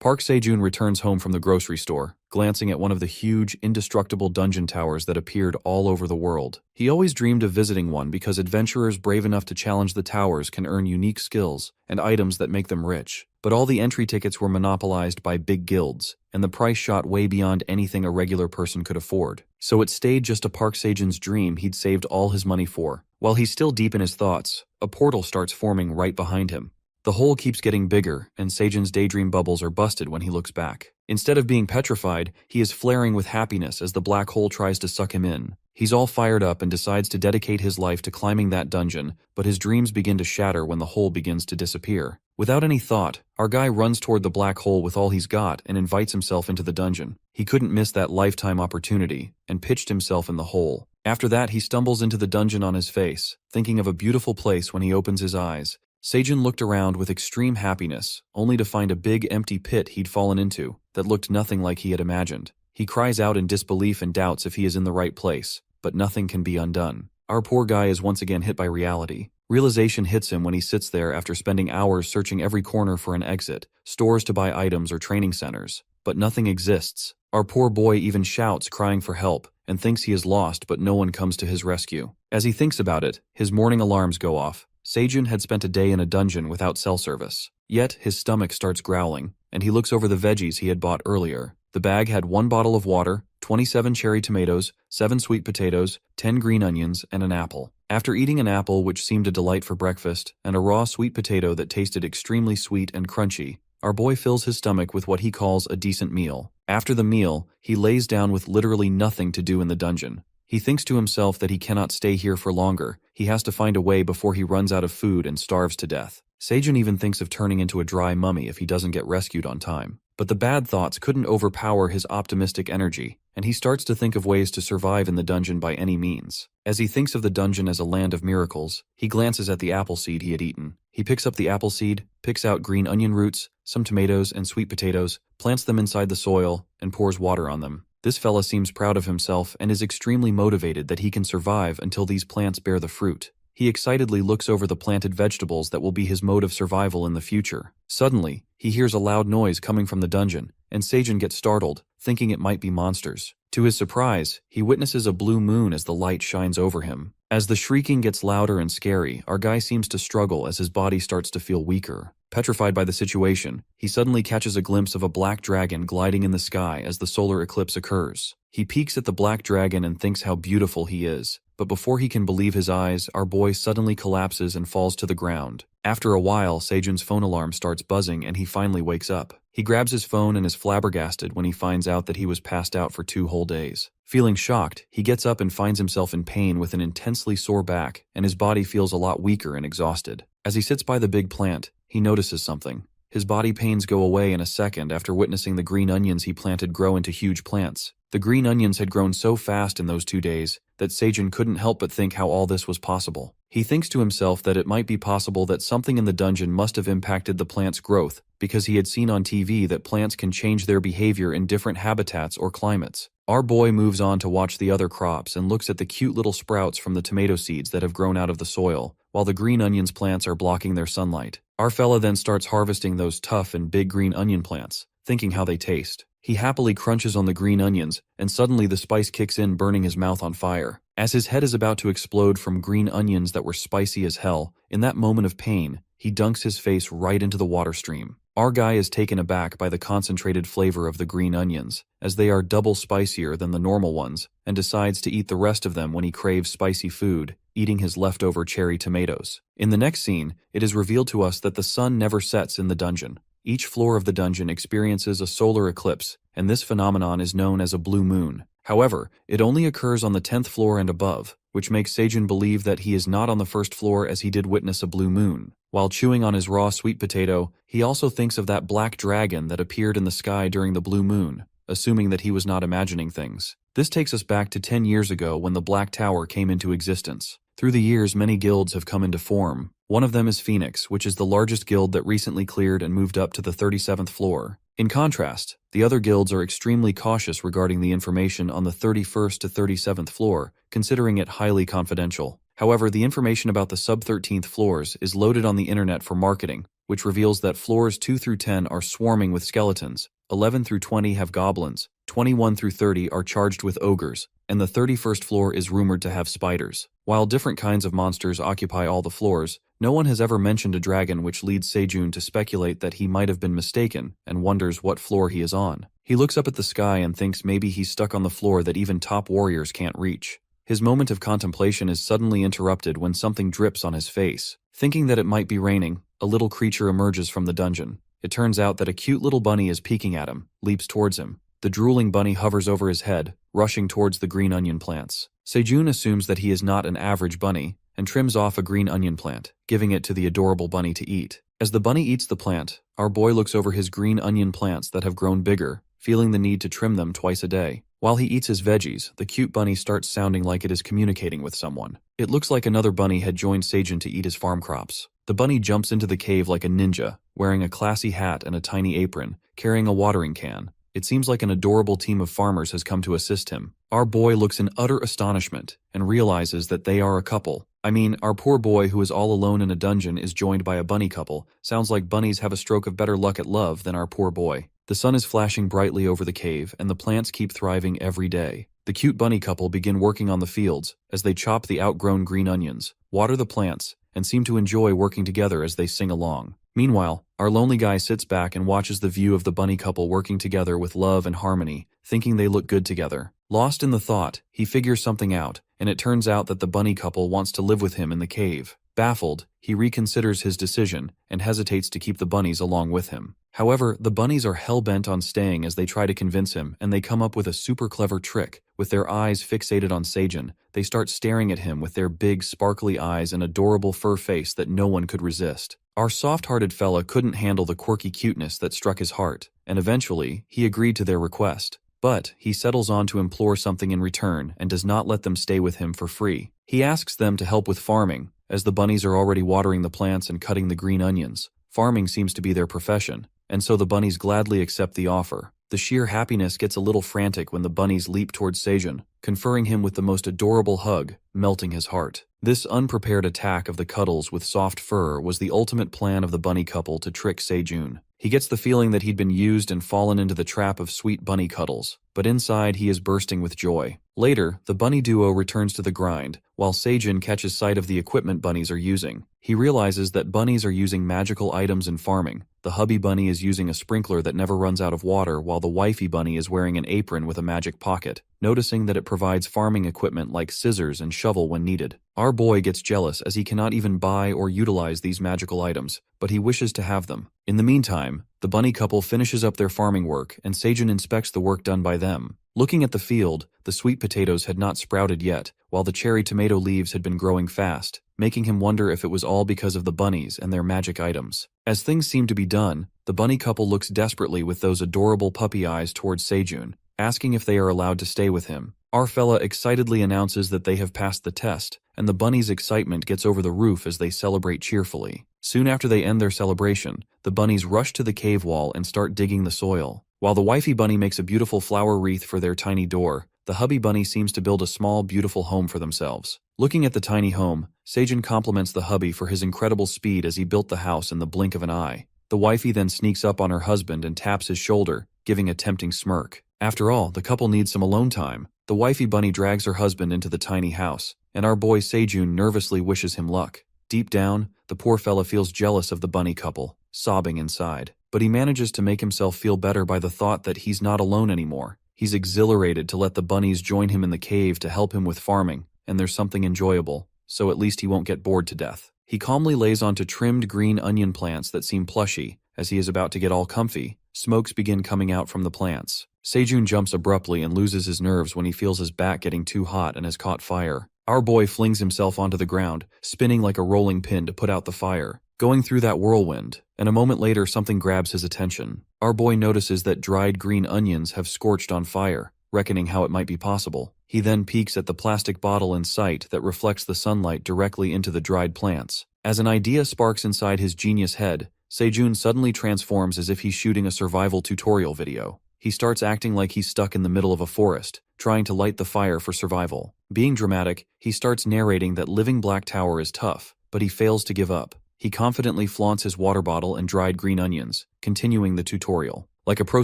Park Sejun returns home from the grocery store, glancing at one of the huge, indestructible dungeon towers that appeared all over the world. He always dreamed of visiting one because adventurers brave enough to challenge the towers can earn unique skills and items that make them rich. But all the entry tickets were monopolized by big guilds, and the price shot way beyond anything a regular person could afford. So it stayed just a Park Sejun's dream he'd saved all his money for. While he's still deep in his thoughts, a portal starts forming right behind him. The hole keeps getting bigger, and Sejun's daydream bubbles are busted when he looks back. Instead of being petrified, he is flaring with happiness as the black hole tries to suck him in. He's all fired up and decides to dedicate his life to climbing that dungeon, but his dreams begin to shatter when the hole begins to disappear. Without any thought, our guy runs toward the black hole with all he's got and invites himself into the dungeon. He couldn't miss that lifetime opportunity, and pitched himself in the hole. After that, he stumbles into the dungeon on his face, thinking of a beautiful place when he opens his eyes. Sejun looked around with extreme happiness, only to find a big empty pit he'd fallen into that looked nothing like he had imagined. He cries out in disbelief and doubts if he is in the right place, but nothing can be undone. Our poor guy is once again hit by reality. Realization hits him when he sits there after spending hours searching every corner for an exit, stores to buy items or training centers, but nothing exists. Our poor boy even shouts, crying for help, and thinks he is lost, but no one comes to his rescue. As he thinks about it, his morning alarms go off. Sejun had spent a day in a dungeon without cell service. Yet, his stomach starts growling, and he looks over the veggies he had bought earlier. The bag had 1 bottle of water, 27 cherry tomatoes, 7 sweet potatoes, 10 green onions, and an apple. After eating an apple which seemed a delight for breakfast, and a raw sweet potato that tasted extremely sweet and crunchy, our boy fills his stomach with what he calls a decent meal. After the meal, he lays down with literally nothing to do in the dungeon. He thinks to himself that he cannot stay here for longer. He has to find a way before he runs out of food and starves to death. Sejun even thinks of turning into a dry mummy if he doesn't get rescued on time. But the bad thoughts couldn't overpower his optimistic energy, and he starts to think of ways to survive in the dungeon by any means. As he thinks of the dungeon as a land of miracles, he glances at the apple seed he had eaten. He picks up the apple seed, picks out green onion roots, some tomatoes and sweet potatoes, plants them inside the soil, and pours water on them. This fella seems proud of himself and is extremely motivated that he can survive until these plants bear the fruit. He excitedly looks over the planted vegetables that will be his mode of survival in the future. Suddenly, he hears a loud noise coming from the dungeon, and Sejun gets startled, thinking it might be monsters. To his surprise, he witnesses a blue moon as the light shines over him. As the shrieking gets louder and scary, our guy seems to struggle as his body starts to feel weaker. Petrified by the situation, he suddenly catches a glimpse of a black dragon gliding in the sky as the solar eclipse occurs. He peeks at the black dragon and thinks how beautiful he is, but before he can believe his eyes, our boy suddenly collapses and falls to the ground. After a while, Sejun's phone alarm starts buzzing and he finally wakes up. He grabs his phone and is flabbergasted when he finds out that he was passed out for 2 whole days. Feeling shocked, he gets up and finds himself in pain with an intensely sore back, and his body feels a lot weaker and exhausted. As he sits by the big plant, he notices something. His body pains go away in a second after witnessing the green onions he planted grow into huge plants. The green onions had grown so fast in those 2 days that Sejun couldn't help but think how all this was possible. He thinks to himself that it might be possible that something in the dungeon must have impacted the plant's growth, because he had seen on TV that plants can change their behavior in different habitats or climates. Our boy moves on to watch the other crops and looks at the cute little sprouts from the tomato seeds that have grown out of the soil, while the green onions plants are blocking their sunlight. Our fella then starts harvesting those tough and big green onion plants, thinking how they taste. He happily crunches on the green onions, and suddenly the spice kicks in, burning his mouth on fire. As his head is about to explode from green onions that were spicy as hell, in that moment of pain, he dunks his face right into the water stream. Our guy is taken aback by the concentrated flavor of the green onions, as they are double spicier than the normal ones, and decides to eat the rest of them when he craves spicy food, eating his leftover cherry tomatoes. In the next scene, it is revealed to us that the sun never sets in the dungeon. Each floor of the dungeon experiences a solar eclipse, and this phenomenon is known as a blue moon. However, it only occurs on the 10th floor and above, which makes Sejun believe that he is not on the first floor as he did witness a blue moon. While chewing on his raw sweet potato, he also thinks of that black dragon that appeared in the sky during the blue moon, assuming that he was not imagining things. This takes us back to 10 years ago when the Black Tower came into existence. Through the years, many guilds have come into form. One of them is Phoenix, which is the largest guild that recently cleared and moved up to the 37th floor. In contrast, the other guilds are extremely cautious regarding the information on the 31st to 37th floor, considering it highly confidential. However, the information about the sub-13th floors is loaded on the internet for marketing, which reveals that floors 2 through 10 are swarming with skeletons, 11 through 20 have goblins, 21 through 30 are charged with ogres, and the 31st floor is rumored to have spiders. While different kinds of monsters occupy all the floors, no one has ever mentioned a dragon, which leads Sejun to speculate that he might have been mistaken and wonders what floor he is on. He looks up at the sky and thinks maybe he's stuck on the floor that even top warriors can't reach. His moment of contemplation is suddenly interrupted when something drips on his face. Thinking that it might be raining, a little creature emerges from the dungeon. It turns out that a cute little bunny is peeking at him, leaps towards him. The drooling bunny hovers over his head, rushing towards the green onion plants. Sejun assumes that he is not an average bunny, and trims off a green onion plant, giving it to the adorable bunny to eat. As the bunny eats the plant, our boy looks over his green onion plants that have grown bigger, feeling the need to trim them twice a day. While he eats his veggies, the cute bunny starts sounding like it is communicating with someone. It looks like another bunny had joined Sejun to eat his farm crops. The bunny jumps into the cave like a ninja, wearing a classy hat and a tiny apron, carrying a watering can. It seems like an adorable team of farmers has come to assist him. Our boy looks in utter astonishment and realizes that they are a couple. I mean, our poor boy who is all alone in a dungeon is joined by a bunny couple. Sounds like bunnies have a stroke of better luck at love than our poor boy. The sun is flashing brightly over the cave, and the plants keep thriving every day. The cute bunny couple begin working on the fields as they chop the outgrown green onions, water the plants, and seem to enjoy working together as they sing along. Meanwhile, our lonely guy sits back and watches the view of the bunny couple working together with love and harmony, thinking they look good together. Lost in the thought, he figures something out, and it turns out that the bunny couple wants to live with him in the cave. Baffled, he reconsiders his decision and hesitates to keep the bunnies along with him. However, the bunnies are hell-bent on staying as they try to convince him, and they come up with a super clever trick. With their eyes fixated on Sejun, they start staring at him with their big, sparkly eyes and adorable fur face that no one could resist. Our soft-hearted fella couldn't handle the quirky cuteness that struck his heart, and eventually, he agreed to their request. But he settles on to implore something in return and does not let them stay with him for free. He asks them to help with farming, as the bunnies are already watering the plants and cutting the green onions. Farming seems to be their profession, and so the bunnies gladly accept the offer. The sheer happiness gets a little frantic when the bunnies leap towards Sejun, conferring him with the most adorable hug, melting his heart. This unprepared attack of the cuddles with soft fur was the ultimate plan of the bunny couple to trick Sejun. He gets the feeling that he'd been used and fallen into the trap of sweet bunny cuddles, but inside he is bursting with joy. Later, the bunny duo returns to the grind, while Sejun catches sight of the equipment bunnies are using. He realizes that bunnies are using magical items in farming. The hubby bunny is using a sprinkler that never runs out of water, while the wifey bunny is wearing an apron with a magic pocket, noticing that it provides farming equipment like scissors and shovel when needed. Our boy gets jealous as he cannot even buy or utilize these magical items, but he wishes to have them. In the meantime, the bunny couple finishes up their farming work, and Sejun inspects the work done by them. Looking at the field, the sweet potatoes had not sprouted yet, while the cherry tomato leaves had been growing fast, making him wonder if it was all because of the bunnies and their magic items. As things seem to be done, the bunny couple looks desperately with those adorable puppy eyes towards Sejun, asking if they are allowed to stay with him. Our fella excitedly announces that they have passed the test, and the bunnies' excitement gets over the roof as they celebrate cheerfully. Soon after they end their celebration, the bunnies rush to the cave wall and start digging the soil. While the wifey bunny makes a beautiful flower wreath for their tiny door, the hubby bunny seems to build a small, beautiful home for themselves. Looking at the tiny home, Sejun compliments the hubby for his incredible speed as he built the house in the blink of an eye. The wifey then sneaks up on her husband and taps his shoulder, giving a tempting smirk. After all, the couple needs some alone time. The wifey bunny drags her husband into the tiny house, and our boy Sejun nervously wishes him luck. Deep down, the poor fella feels jealous of the bunny couple, sobbing inside. But he manages to make himself feel better by the thought that he's not alone anymore. He's exhilarated to let the bunnies join him in the cave to help him with farming, and there's something enjoyable, so at least he won't get bored to death. He calmly lays onto trimmed green onion plants that seem plushy. As he is about to get all comfy, smokes begin coming out from the plants. Sejun jumps abruptly and loses his nerves when he feels his back getting too hot and has caught fire. Our boy flings himself onto the ground, spinning like a rolling pin to put out the fire, going through that whirlwind, and a moment later something grabs his attention. Our boy notices that dried green onions have scorched on fire, reckoning how it might be possible. He then peeks at the plastic bottle in sight that reflects the sunlight directly into the dried plants. As an idea sparks inside his genius head, Sejun suddenly transforms as if he's shooting a survival tutorial video. He starts acting like he's stuck in the middle of a forest, trying to light the fire for survival. Being dramatic, he starts narrating that living Black Tower is tough, but he fails to give up. he confidently flaunts his water bottle and dried green onions, continuing the tutorial. Like a pro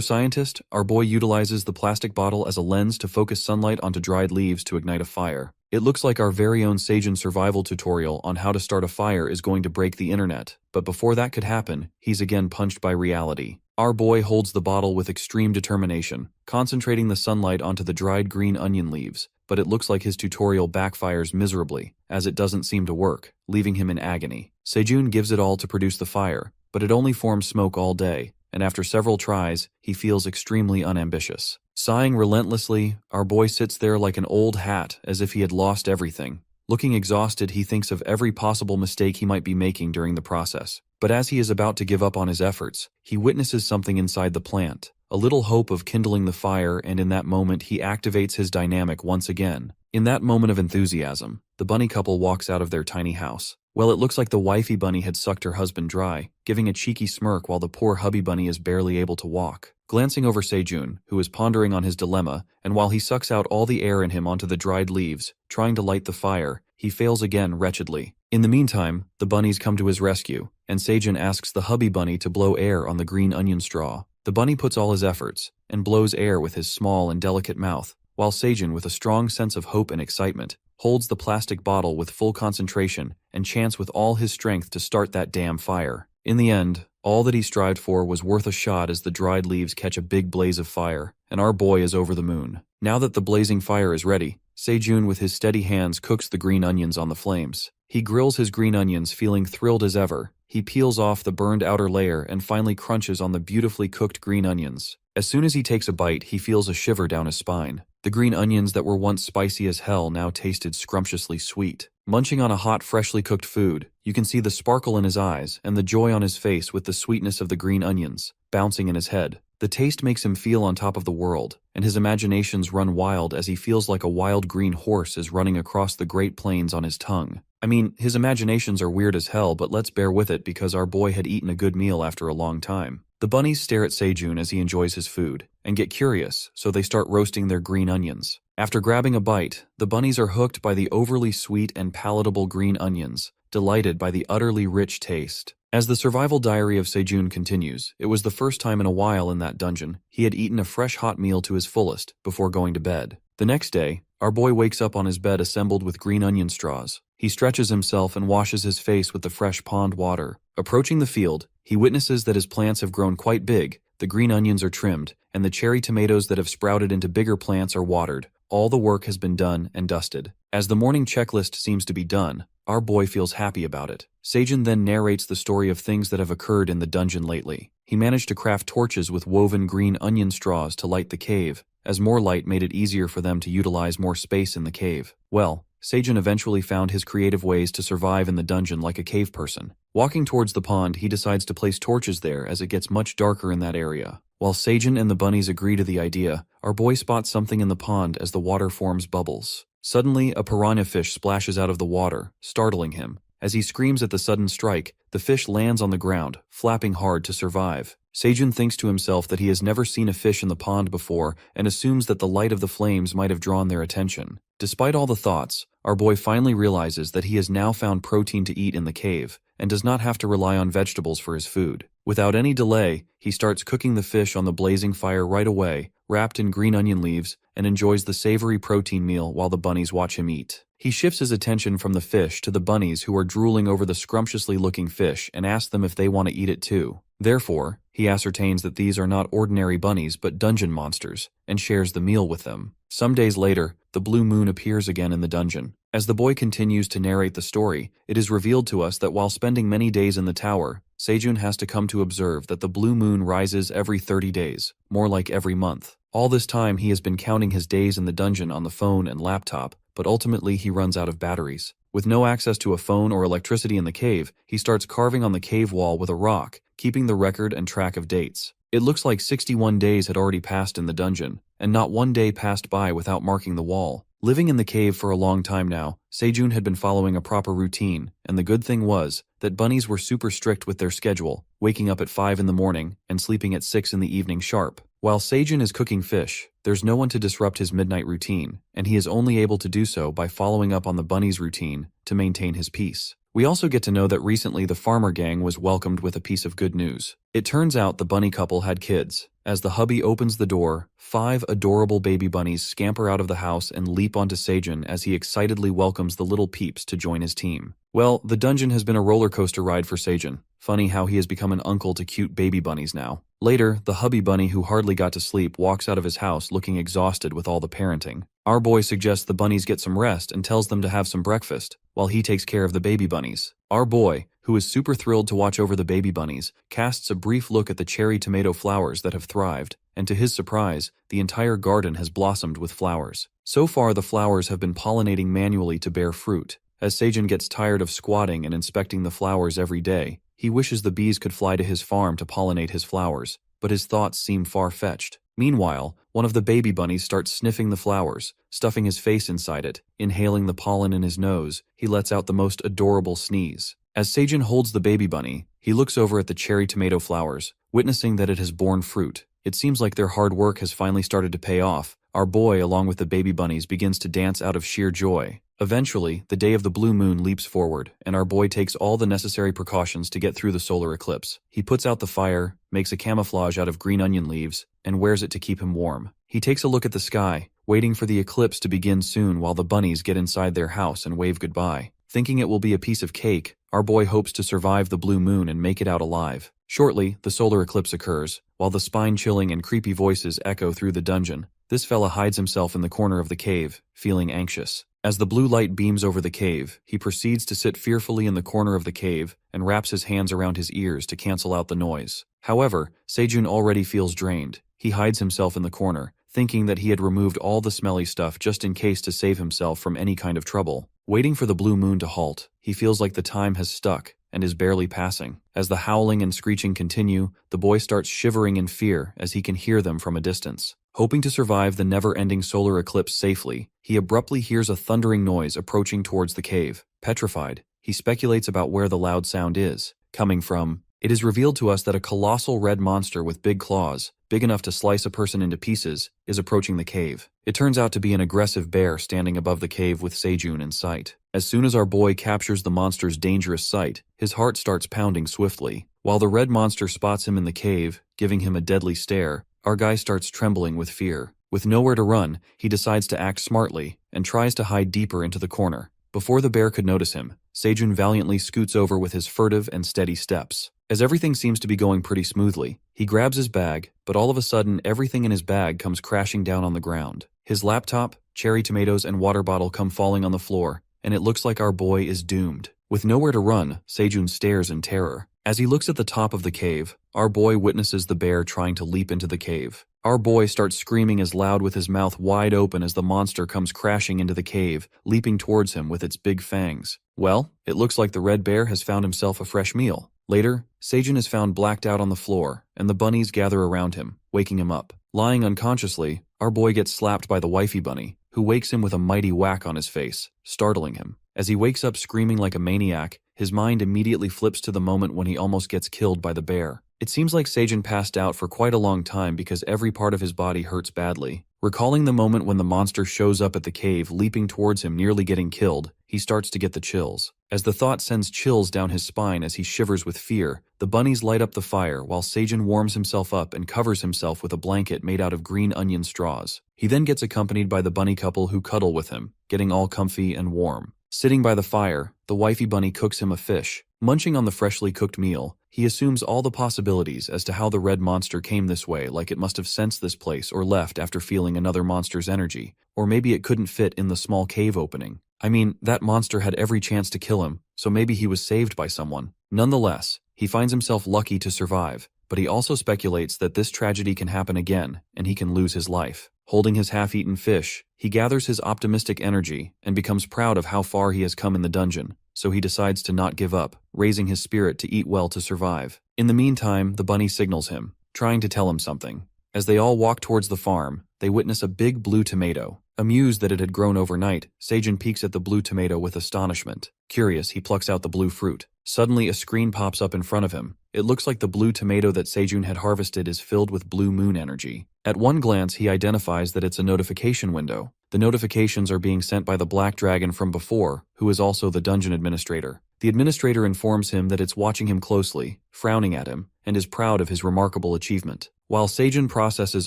scientist, our boy utilizes the plastic bottle as a lens to focus sunlight onto dried leaves to ignite a fire. It looks like our very own Seijun survival tutorial on how to start a fire is going to break the internet, but before that could happen, he's again punched by reality. Our boy holds the bottle with extreme determination, concentrating the sunlight onto the dried green onion leaves, but it looks like his tutorial backfires miserably, as it doesn't seem to work, leaving him in agony. Seijun gives it all to produce the fire, but it only forms smoke all day, and after several tries, he feels extremely unambitious. Sighing relentlessly, our boy sits there like an old hat as if he had lost everything. Looking exhausted, he thinks of every possible mistake he might be making during the process. But as he is about to give up on his efforts, he witnesses something inside the plant, a little hope of kindling the fire, and in that moment he activates his dynamic once again. In that moment of enthusiasm, the bunny couple walks out of their tiny house. Well, it looks like the wifey bunny had sucked her husband dry, giving a cheeky smirk while the poor hubby bunny is barely able to walk. Glancing over Seijun, who is pondering on his dilemma, and while he sucks out all the air in him onto the dried leaves, trying to light the fire, he fails again wretchedly. In the meantime, the bunnies come to his rescue, and Seijun asks the hubby bunny to blow air on the green onion straw. The bunny puts all his efforts, and blows air with his small and delicate mouth, while Seijun, with a strong sense of hope and excitement, holds the plastic bottle with full concentration and chants with all his strength to start that damn fire. In the end, all that he strived for was worth a shot as the dried leaves catch a big blaze of fire, and our boy is over the moon. Now that the blazing fire is ready, Seijun with his steady hands cooks the green onions on the flames. He grills his green onions, feeling thrilled as ever. He peels off the burned outer layer and finally crunches on the beautifully cooked green onions. As soon as he takes a bite, he feels a shiver down his spine. The green onions that were once spicy as hell now tasted scrumptiously sweet. Munching on a hot, freshly cooked food, you can see the sparkle in his eyes and the joy on his face with the sweetness of the green onions bouncing in his head. The taste makes him feel on top of the world, and his imaginations run wild as he feels like a wild green horse is running across the Great Plains on his tongue. I mean, his imaginations are weird as hell, but let's bear with it because our boy had eaten a good meal after a long time. The bunnies stare at Seijun as he enjoys his food, and get curious, so they start roasting their green onions. After grabbing a bite, the bunnies are hooked by the overly sweet and palatable green onions, delighted by the utterly rich taste. As the survival diary of Seijun continues, it was the first time in a while in that dungeon he had eaten a fresh hot meal to his fullest before going to bed. The next day, our boy wakes up on his bed assembled with green onion straws. He stretches himself and washes his face with the fresh pond water. Approaching the field, he witnesses that his plants have grown quite big, the green onions are trimmed, and the cherry tomatoes that have sprouted into bigger plants are watered. All the work has been done and dusted. As the morning checklist seems to be done, our boy feels happy about it. Seijun then narrates the story of things that have occurred in the dungeon lately. He managed to craft torches with woven green onion straws to light the cave, as more light made it easier for them to utilize more space in the cave. Well, Seijun eventually found his creative ways to survive in the dungeon like a cave person. Walking towards the pond, he decides to place torches there as it gets much darker in that area. While Seijun and the bunnies agree to the idea, our boy spots something in the pond as the water forms bubbles. Suddenly, a piranha fish splashes out of the water, startling him. As he screams at the sudden strike, the fish lands on the ground, flapping hard to survive. Seijun thinks to himself that he has never seen a fish in the pond before and assumes that the light of the flames might have drawn their attention. Despite all the thoughts, our boy finally realizes that he has now found protein to eat in the cave and does not have to rely on vegetables for his food. Without any delay, he starts cooking the fish on the blazing fire right away, wrapped in green onion leaves, and enjoys the savory protein meal while the bunnies watch him eat. He shifts his attention from the fish to the bunnies who are drooling over the scrumptiously looking fish and asks them if they want to eat it too. Therefore, he ascertains that these are not ordinary bunnies but dungeon monsters, and shares the meal with them. Some days later, the blue moon appears again in the dungeon. As the boy continues to narrate the story, it is revealed to us that while spending many days in the tower, Seijun has to come to observe that the blue moon rises every 30 days, more like every month. All this time he has been counting his days in the dungeon on the phone and laptop, but ultimately he runs out of batteries. With no access to a phone or electricity in the cave, he starts carving on the cave wall with a rock, keeping the record and track of dates. It looks like 61 days had already passed in the dungeon, and not one day passed by without marking the wall. Living in the cave for a long time now, Seijun had been following a proper routine, and the good thing was that bunnies were super strict with their schedule, waking up at 5 in the morning and sleeping at 6 in the evening sharp. While Seijun is cooking fish, there's no one to disrupt his midnight routine, and he is only able to do so by following up on the bunny's routine to maintain his peace. We also get to know that recently the farmer gang was welcomed with a piece of good news. It turns out the bunny couple had kids. As the hubby opens the door, 5 adorable baby bunnies scamper out of the house and leap onto Seijun as he excitedly welcomes the little peeps to join his team. Well, the dungeon has been a roller coaster ride for Seijun. Funny how he has become an uncle to cute baby bunnies now. Later, the hubby bunny who hardly got to sleep walks out of his house looking exhausted with all the parenting. Our boy suggests the bunnies get some rest and tells them to have some breakfast, while he takes care of the baby bunnies. Our boy, who is super thrilled to watch over the baby bunnies, casts a brief look at the cherry tomato flowers that have thrived, and to his surprise, the entire garden has blossomed with flowers. So far, the flowers have been pollinating manually to bear fruit. As Seijun gets tired of squatting and inspecting the flowers every day, he wishes the bees could fly to his farm to pollinate his flowers, but his thoughts seem far-fetched. Meanwhile, one of the baby bunnies starts sniffing the flowers, stuffing his face inside it. Inhaling the pollen in his nose, he lets out the most adorable sneeze. As Seijun holds the baby bunny, he looks over at the cherry tomato flowers, witnessing that it has borne fruit. It seems like their hard work has finally started to pay off. Our boy, along with the baby bunnies, begins to dance out of sheer joy. Eventually, the day of the blue moon leaps forward, and our boy takes all the necessary precautions to get through the solar eclipse. He puts out the fire, makes a camouflage out of green onion leaves, and wears it to keep him warm. He takes a look at the sky, waiting for the eclipse to begin soon while the bunnies get inside their house and wave goodbye. Thinking it will be a piece of cake, our boy hopes to survive the blue moon and make it out alive. Shortly, the solar eclipse occurs, while the spine-chilling and creepy voices echo through the dungeon. This fella hides himself in the corner of the cave, feeling anxious. As the blue light beams over the cave, he proceeds to sit fearfully in the corner of the cave and wraps his hands around his ears to cancel out the noise. However, Seijun already feels drained. He hides himself in the corner, thinking that he had removed all the smelly stuff just in case to save himself from any kind of trouble. Waiting for the blue moon to halt, he feels like the time has stuck and is barely passing. As the howling and screeching continue, the boy starts shivering in fear as he can hear them from a distance. Hoping to survive the never-ending solar eclipse safely, he abruptly hears a thundering noise approaching towards the cave. Petrified, he speculates about where the loud sound is coming from. It is revealed to us that a colossal red monster with big claws, big enough to slice a person into pieces, is approaching the cave. It turns out to be an aggressive bear standing above the cave with Seijun in sight. As soon as our boy captures the monster's dangerous sight, his heart starts pounding swiftly. While the red monster spots him in the cave, giving him a deadly stare, our guy starts trembling with fear. With nowhere to run, he decides to act smartly and tries to hide deeper into the corner. Before the bear could notice him, Seijun valiantly scoots over with his furtive and steady steps. As everything seems to be going pretty smoothly, he grabs his bag, but all of a sudden everything in his bag comes crashing down on the ground. His laptop, cherry tomatoes, and water bottle come falling on the floor, and it looks like our boy is doomed. With nowhere to run, Seijun stares in terror. As he looks at the top of the cave, our boy witnesses the bear trying to leap into the cave. Our boy starts screaming as loud with his mouth wide open as the monster comes crashing into the cave, leaping towards him with its big fangs. Well, it looks like the red bear has found himself a fresh meal. Later, Seijun is found blacked out on the floor, and the bunnies gather around him, waking him up. Lying unconsciously, our boy gets slapped by the wifey bunny, who wakes him with a mighty whack on his face, startling him. As he wakes up screaming like a maniac, his mind immediately flips to the moment when he almost gets killed by the bear. It seems like Seijun passed out for quite a long time because every part of his body hurts badly. Recalling the moment when the monster shows up at the cave leaping towards him nearly getting killed, he starts to get the chills. As the thought sends chills down his spine as he shivers with fear, the bunnies light up the fire while Seijun warms himself up and covers himself with a blanket made out of green onion straws. He then gets accompanied by the bunny couple who cuddle with him, getting all comfy and warm. Sitting by the fire, the wifey bunny cooks him a fish. Munching on the freshly cooked meal, he assumes all the possibilities as to how the red monster came this way, like it must have sensed this place or left after feeling another monster's energy, or maybe it couldn't fit in the small cave opening. I mean, that monster had every chance to kill him, so maybe he was saved by someone. Nonetheless, he finds himself lucky to survive, but he also speculates that this tragedy can happen again, and he can lose his life. Holding his half-eaten fish, he gathers his optimistic energy and becomes proud of how far he has come in the dungeon, so he decides to not give up, raising his spirit to eat well to survive. In the meantime, the bunny signals him, trying to tell him something. As they all walk towards the farm, they witness a big blue tomato. Amused that it had grown overnight, Seijun peeks at the blue tomato with astonishment. Curious, he plucks out the blue fruit. Suddenly, a screen pops up in front of him. It looks like the blue tomato that Seijun had harvested is filled with blue moon energy. At one glance, he identifies that it's a notification window. The notifications are being sent by the black dragon from before, who is also the dungeon administrator. The administrator informs him that it's watching him closely, frowning at him, and is proud of his remarkable achievement. While Seijun processes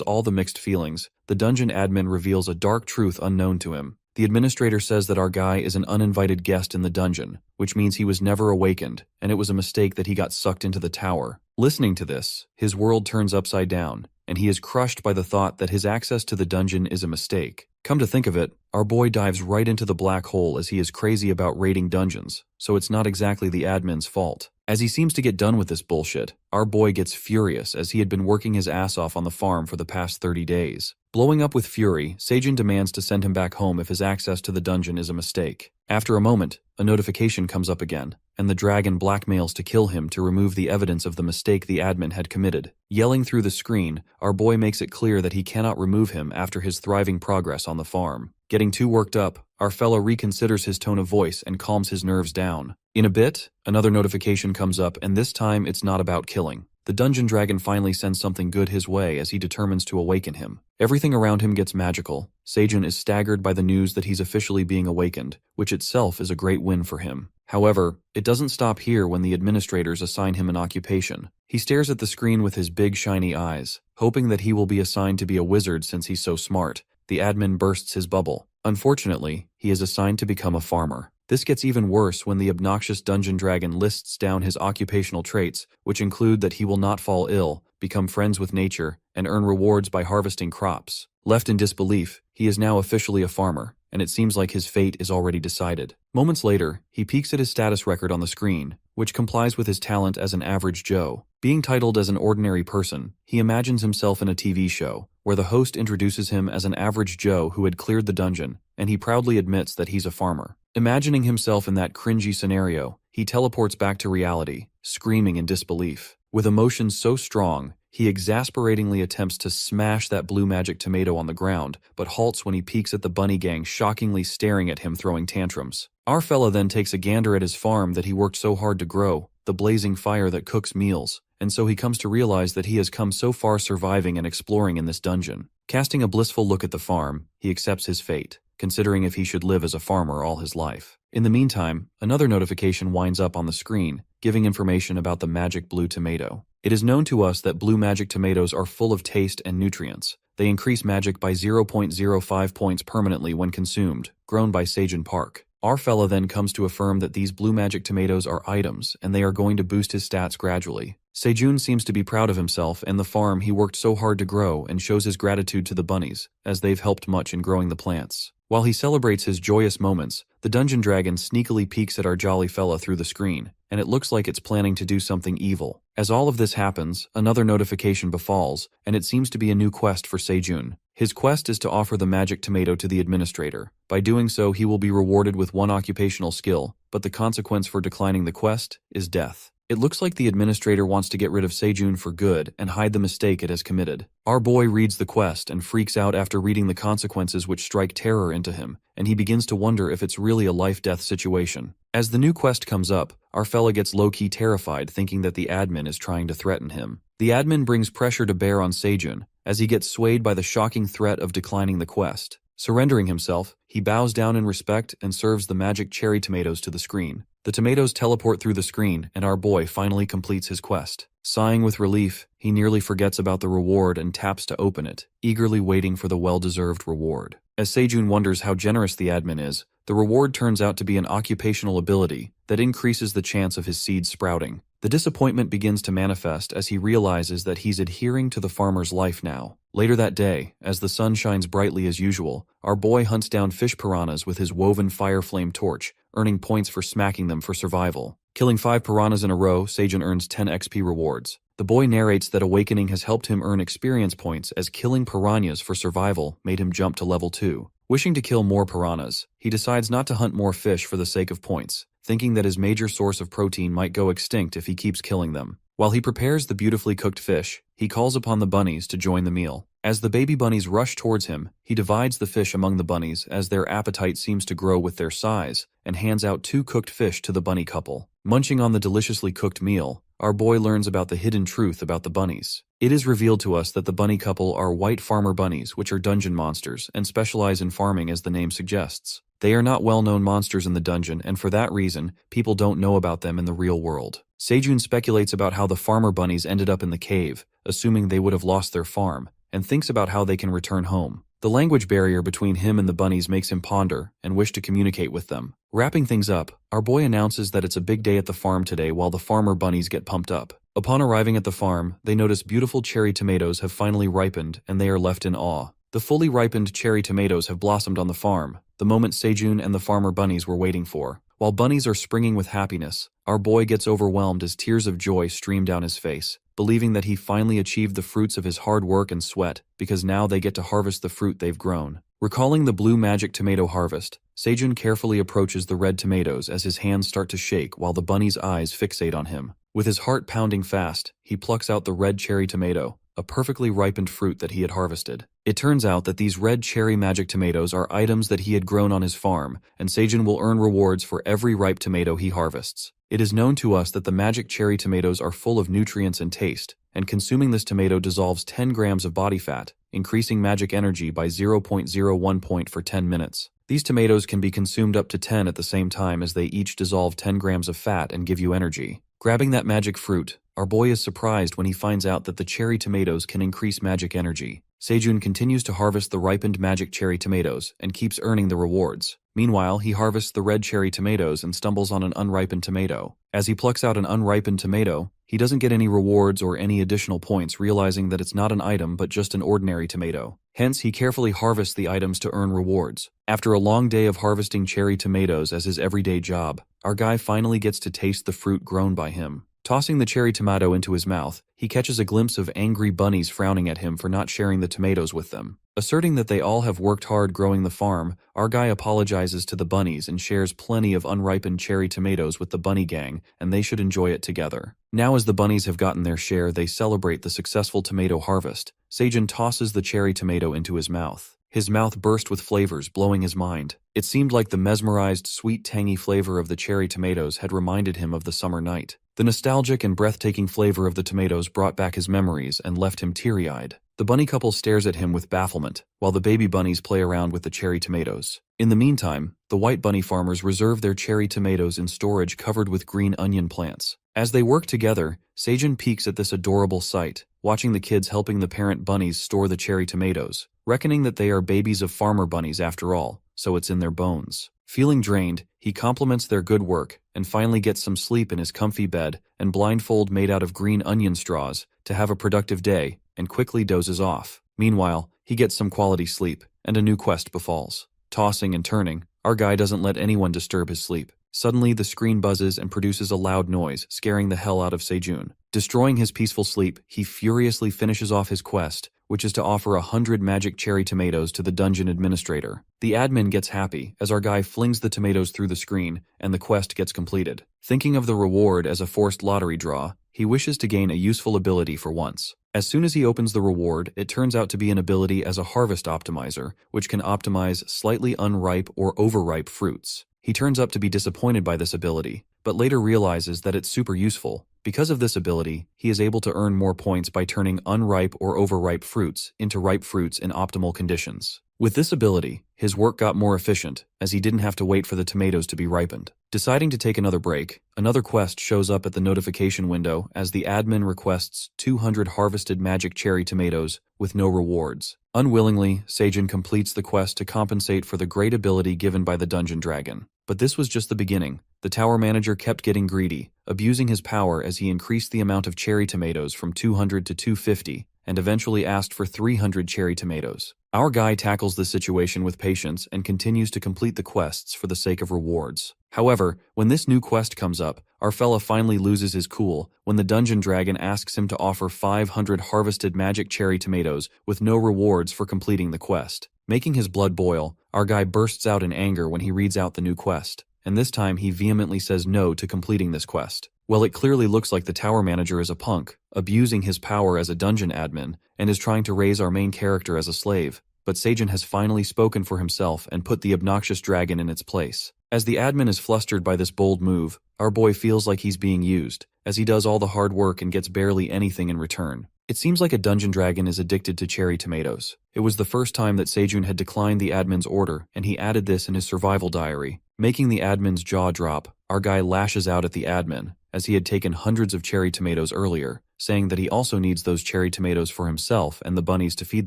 all the mixed feelings, the dungeon admin reveals a dark truth unknown to him. The administrator says that our guy is an uninvited guest in the dungeon, which means he was never awakened, and it was a mistake that he got sucked into the tower. Listening to this, his world turns upside down, and he is crushed by the thought that his access to the dungeon is a mistake. Come to think of it, our boy dives right into the black hole as he is crazy about raiding dungeons, so it's not exactly the admin's fault. As he seems to get done with this bullshit, our boy gets furious as he had been working his ass off on the farm for the past 30 days. Blowing up with fury, Seijun demands to send him back home if his access to the dungeon is a mistake. After a moment, a notification comes up again, and the dragon blackmails to kill him to remove the evidence of the mistake the admin had committed. Yelling through the screen, our boy makes it clear that he cannot remove him after his thriving progress on the farm. Getting too worked up, our fellow reconsiders his tone of voice and calms his nerves down. In a bit, another notification comes up, and this time it's not about killing. The dungeon dragon finally sends something good his way as he determines to awaken him. Everything around him gets magical. Seijun is staggered by the news that he's officially being awakened, which itself is a great win for him. However, it doesn't stop here when the administrators assign him an occupation. He stares at the screen with his big shiny eyes, hoping that he will be assigned to be a wizard since he's so smart. The admin bursts his bubble. Unfortunately, he is assigned to become a farmer. This gets even worse when the obnoxious dungeon dragon lists down his occupational traits, which include that he will not fall ill, become friends with nature, and earn rewards by harvesting crops. Left in disbelief, he is now officially a farmer, and it seems like his fate is already decided. Moments later, he peeks at his status record on the screen, which complies with his talent as an average Joe. Being titled as an ordinary person, he imagines himself in a TV show, where the host introduces him as an average Joe who had cleared the dungeon, and he proudly admits that he's a farmer. Imagining himself in that cringy scenario, he teleports back to reality, screaming in disbelief. With emotions so strong, he exasperatingly attempts to smash that blue magic tomato on the ground, but halts when he peeks at the bunny gang shockingly staring at him throwing tantrums. Our fella then takes a gander at his farm that he worked so hard to grow, the blazing fire that cooks meals, and so he comes to realize that he has come so far surviving and exploring in this dungeon. Casting a blissful look at the farm, he accepts his fate, considering if he should live as a farmer all his life. In the meantime, another notification winds up on the screen, giving information about the magic blue tomato. It is known to us that blue magic tomatoes are full of taste and nutrients. They increase magic by 0.05 points permanently when consumed, grown by Seijun Park. Our fella then comes to affirm that these blue magic tomatoes are items, and they are going to boost his stats gradually. Seijun seems to be proud of himself and the farm he worked so hard to grow and shows his gratitude to the bunnies, as they've helped much in growing the plants. While he celebrates his joyous moments, the dungeon dragon sneakily peeks at our jolly fella through the screen, and it looks like it's planning to do something evil. As all of this happens, another notification befalls, and it seems to be a new quest for Seijun. His quest is to offer the magic tomato to the administrator. By doing so, he will be rewarded with one occupational skill, but the consequence for declining the quest is death. It looks like the administrator wants to get rid of Seijun for good and hide the mistake it has committed. Our boy reads the quest and freaks out after reading the consequences which strike terror into him, and he begins to wonder if it's really a life-death situation. As the new quest comes up, our fella gets low-key terrified thinking that the admin is trying to threaten him. The admin brings pressure to bear on Seijun, as he gets swayed by the shocking threat of declining the quest. Surrendering himself, he bows down in respect and serves the magic cherry tomatoes to the screen. The tomatoes teleport through the screen, and our boy finally completes his quest. Sighing with relief, he nearly forgets about the reward and taps to open it, eagerly waiting for the well-deserved reward. As Seijun wonders how generous the admin is, the reward turns out to be an occupational ability that increases the chance of his seeds sprouting. The disappointment begins to manifest as he realizes that he's adhering to the farmer's life now. Later that day, as the sun shines brightly as usual, our boy hunts down fish piranhas with his woven fire flame torch, earning points for smacking them for survival. Killing 5 piranhas in a row, Seijun earns 10 XP rewards. The boy narrates that awakening has helped him earn experience points as killing piranhas for survival made him jump to level 2. Wishing to kill more piranhas, he decides not to hunt more fish for the sake of points, thinking that his major source of protein might go extinct if he keeps killing them. While he prepares the beautifully cooked fish, he calls upon the bunnies to join the meal. As the baby bunnies rush towards him, he divides the fish among the bunnies as their appetite seems to grow with their size, and hands out 2 cooked fish to the bunny couple. Munching on the deliciously cooked meal, our boy learns about the hidden truth about the bunnies. It is revealed to us that the bunny couple are white farmer bunnies, which are dungeon monsters and specialize in farming as the name suggests. They are not well-known monsters in the dungeon, and for that reason, people don't know about them in the real world. Sejun speculates about how the farmer bunnies ended up in the cave, assuming they would have lost their farm, and thinks about how they can return home. The language barrier between him and the bunnies makes him ponder and wish to communicate with them. Wrapping things up, our boy announces that it's a big day at the farm today while the farmer bunnies get pumped up. Upon arriving at the farm, they notice beautiful cherry tomatoes have finally ripened and they are left in awe. The fully ripened cherry tomatoes have blossomed on the farm, the moment Sejun and the farmer bunnies were waiting for. While bunnies are springing with happiness, our boy gets overwhelmed as tears of joy stream down his face, believing that he finally achieved the fruits of his hard work and sweat because now they get to harvest the fruit they've grown. Recalling the blue magic tomato harvest, Sejun carefully approaches the red tomatoes as his hands start to shake while the bunny's eyes fixate on him. With his heart pounding fast, he plucks out the red cherry tomato, a perfectly ripened fruit that he had harvested. It turns out that these red cherry magic tomatoes are items that he had grown on his farm, and Sejun will earn rewards for every ripe tomato he harvests. It is known to us that the magic cherry tomatoes are full of nutrients and taste, and consuming this tomato dissolves 10 grams of body fat, increasing magic energy by 0.01 point for 10 minutes. These tomatoes can be consumed up to 10 at the same time as they each dissolve 10 grams of fat and give you energy. Grabbing that magic fruit, our boy is surprised when he finds out that the cherry tomatoes can increase magic energy. Sejun continues to harvest the ripened magic cherry tomatoes and keeps earning the rewards. Meanwhile, he harvests the red cherry tomatoes and stumbles on an unripened tomato. As he plucks out an unripened tomato, he doesn't get any rewards or any additional points, realizing that it's not an item but just an ordinary tomato. Hence, he carefully harvests the items to earn rewards. After a long day of harvesting cherry tomatoes as his everyday job, our guy finally gets to taste the fruit grown by him. Tossing the cherry tomato into his mouth, he catches a glimpse of angry bunnies frowning at him for not sharing the tomatoes with them. Asserting that they all have worked hard growing the farm, our guy apologizes to the bunnies and shares plenty of unripened cherry tomatoes with the bunny gang, and they should enjoy it together. Now as the bunnies have gotten their share, they celebrate the successful tomato harvest. Sejun tosses the cherry tomato into his mouth. His mouth burst with flavors, blowing his mind. It seemed like the mesmerized, sweet, tangy flavor of the cherry tomatoes had reminded him of the summer night. The nostalgic and breathtaking flavor of the tomatoes brought back his memories and left him teary-eyed. The bunny couple stares at him with bafflement, while the baby bunnies play around with the cherry tomatoes. In the meantime, the white bunny farmers reserve their cherry tomatoes in storage covered with green onion plants. As they work together, Sejun peeks at this adorable sight, watching the kids helping the parent bunnies store the cherry tomatoes, reckoning that they are babies of farmer bunnies after all, so it's in their bones. Feeling drained, he compliments their good work and finally gets some sleep in his comfy bed and blindfold made out of green onion straws to have a productive day and quickly dozes off. Meanwhile, he gets some quality sleep and a new quest befalls. Tossing and turning, our guy doesn't let anyone disturb his sleep. Suddenly, the screen buzzes and produces a loud noise, scaring the hell out of Sejun. Destroying his peaceful sleep, he furiously finishes off his quest, which is to offer 100 magic cherry tomatoes to the dungeon administrator. The admin gets happy as our guy flings the tomatoes through the screen and the quest gets completed. Thinking of the reward as a forced lottery draw, he wishes to gain a useful ability for once. As soon as he opens the reward, it turns out to be an ability as a harvest optimizer, which can optimize slightly unripe or overripe fruits. He turns up to be disappointed by this ability, but later realizes that it's super useful. Because of this ability, he is able to earn more points by turning unripe or overripe fruits into ripe fruits in optimal conditions. With this ability, his work got more efficient, as he didn't have to wait for the tomatoes to be ripened. Deciding to take another break, another quest shows up at the notification window as the admin requests 200 harvested magic cherry tomatoes with no rewards. Unwillingly, Sejun completes the quest to compensate for the great ability given by the dungeon dragon. But this was just the beginning. The tower manager kept getting greedy, abusing his power as he increased the amount of cherry tomatoes from 200 to 250, and eventually asked for 300 cherry tomatoes. Our guy tackles the situation with patience and continues to complete the quests for the sake of rewards. However, when this new quest comes up, our fella finally loses his cool when the dungeon dragon asks him to offer 500 harvested magic cherry tomatoes with no rewards for completing the quest. Making his blood boil, our guy bursts out in anger when he reads out the new quest, and this time he vehemently says no to completing this quest. Well, it clearly looks like the tower manager is a punk, abusing his power as a dungeon admin, and is trying to raise our main character as a slave. But Sejun has finally spoken for himself and put the obnoxious dragon in its place. As the admin is flustered by this bold move, our boy feels like he's being used, as he does all the hard work and gets barely anything in return. It seems like a dungeon dragon is addicted to cherry tomatoes. It was the first time that Sejun had declined the admin's order, and he added this in his survival diary. Making the admin's jaw drop, our guy lashes out at the admin, as he had taken hundreds of cherry tomatoes earlier, saying that he also needs those cherry tomatoes for himself and the bunnies to feed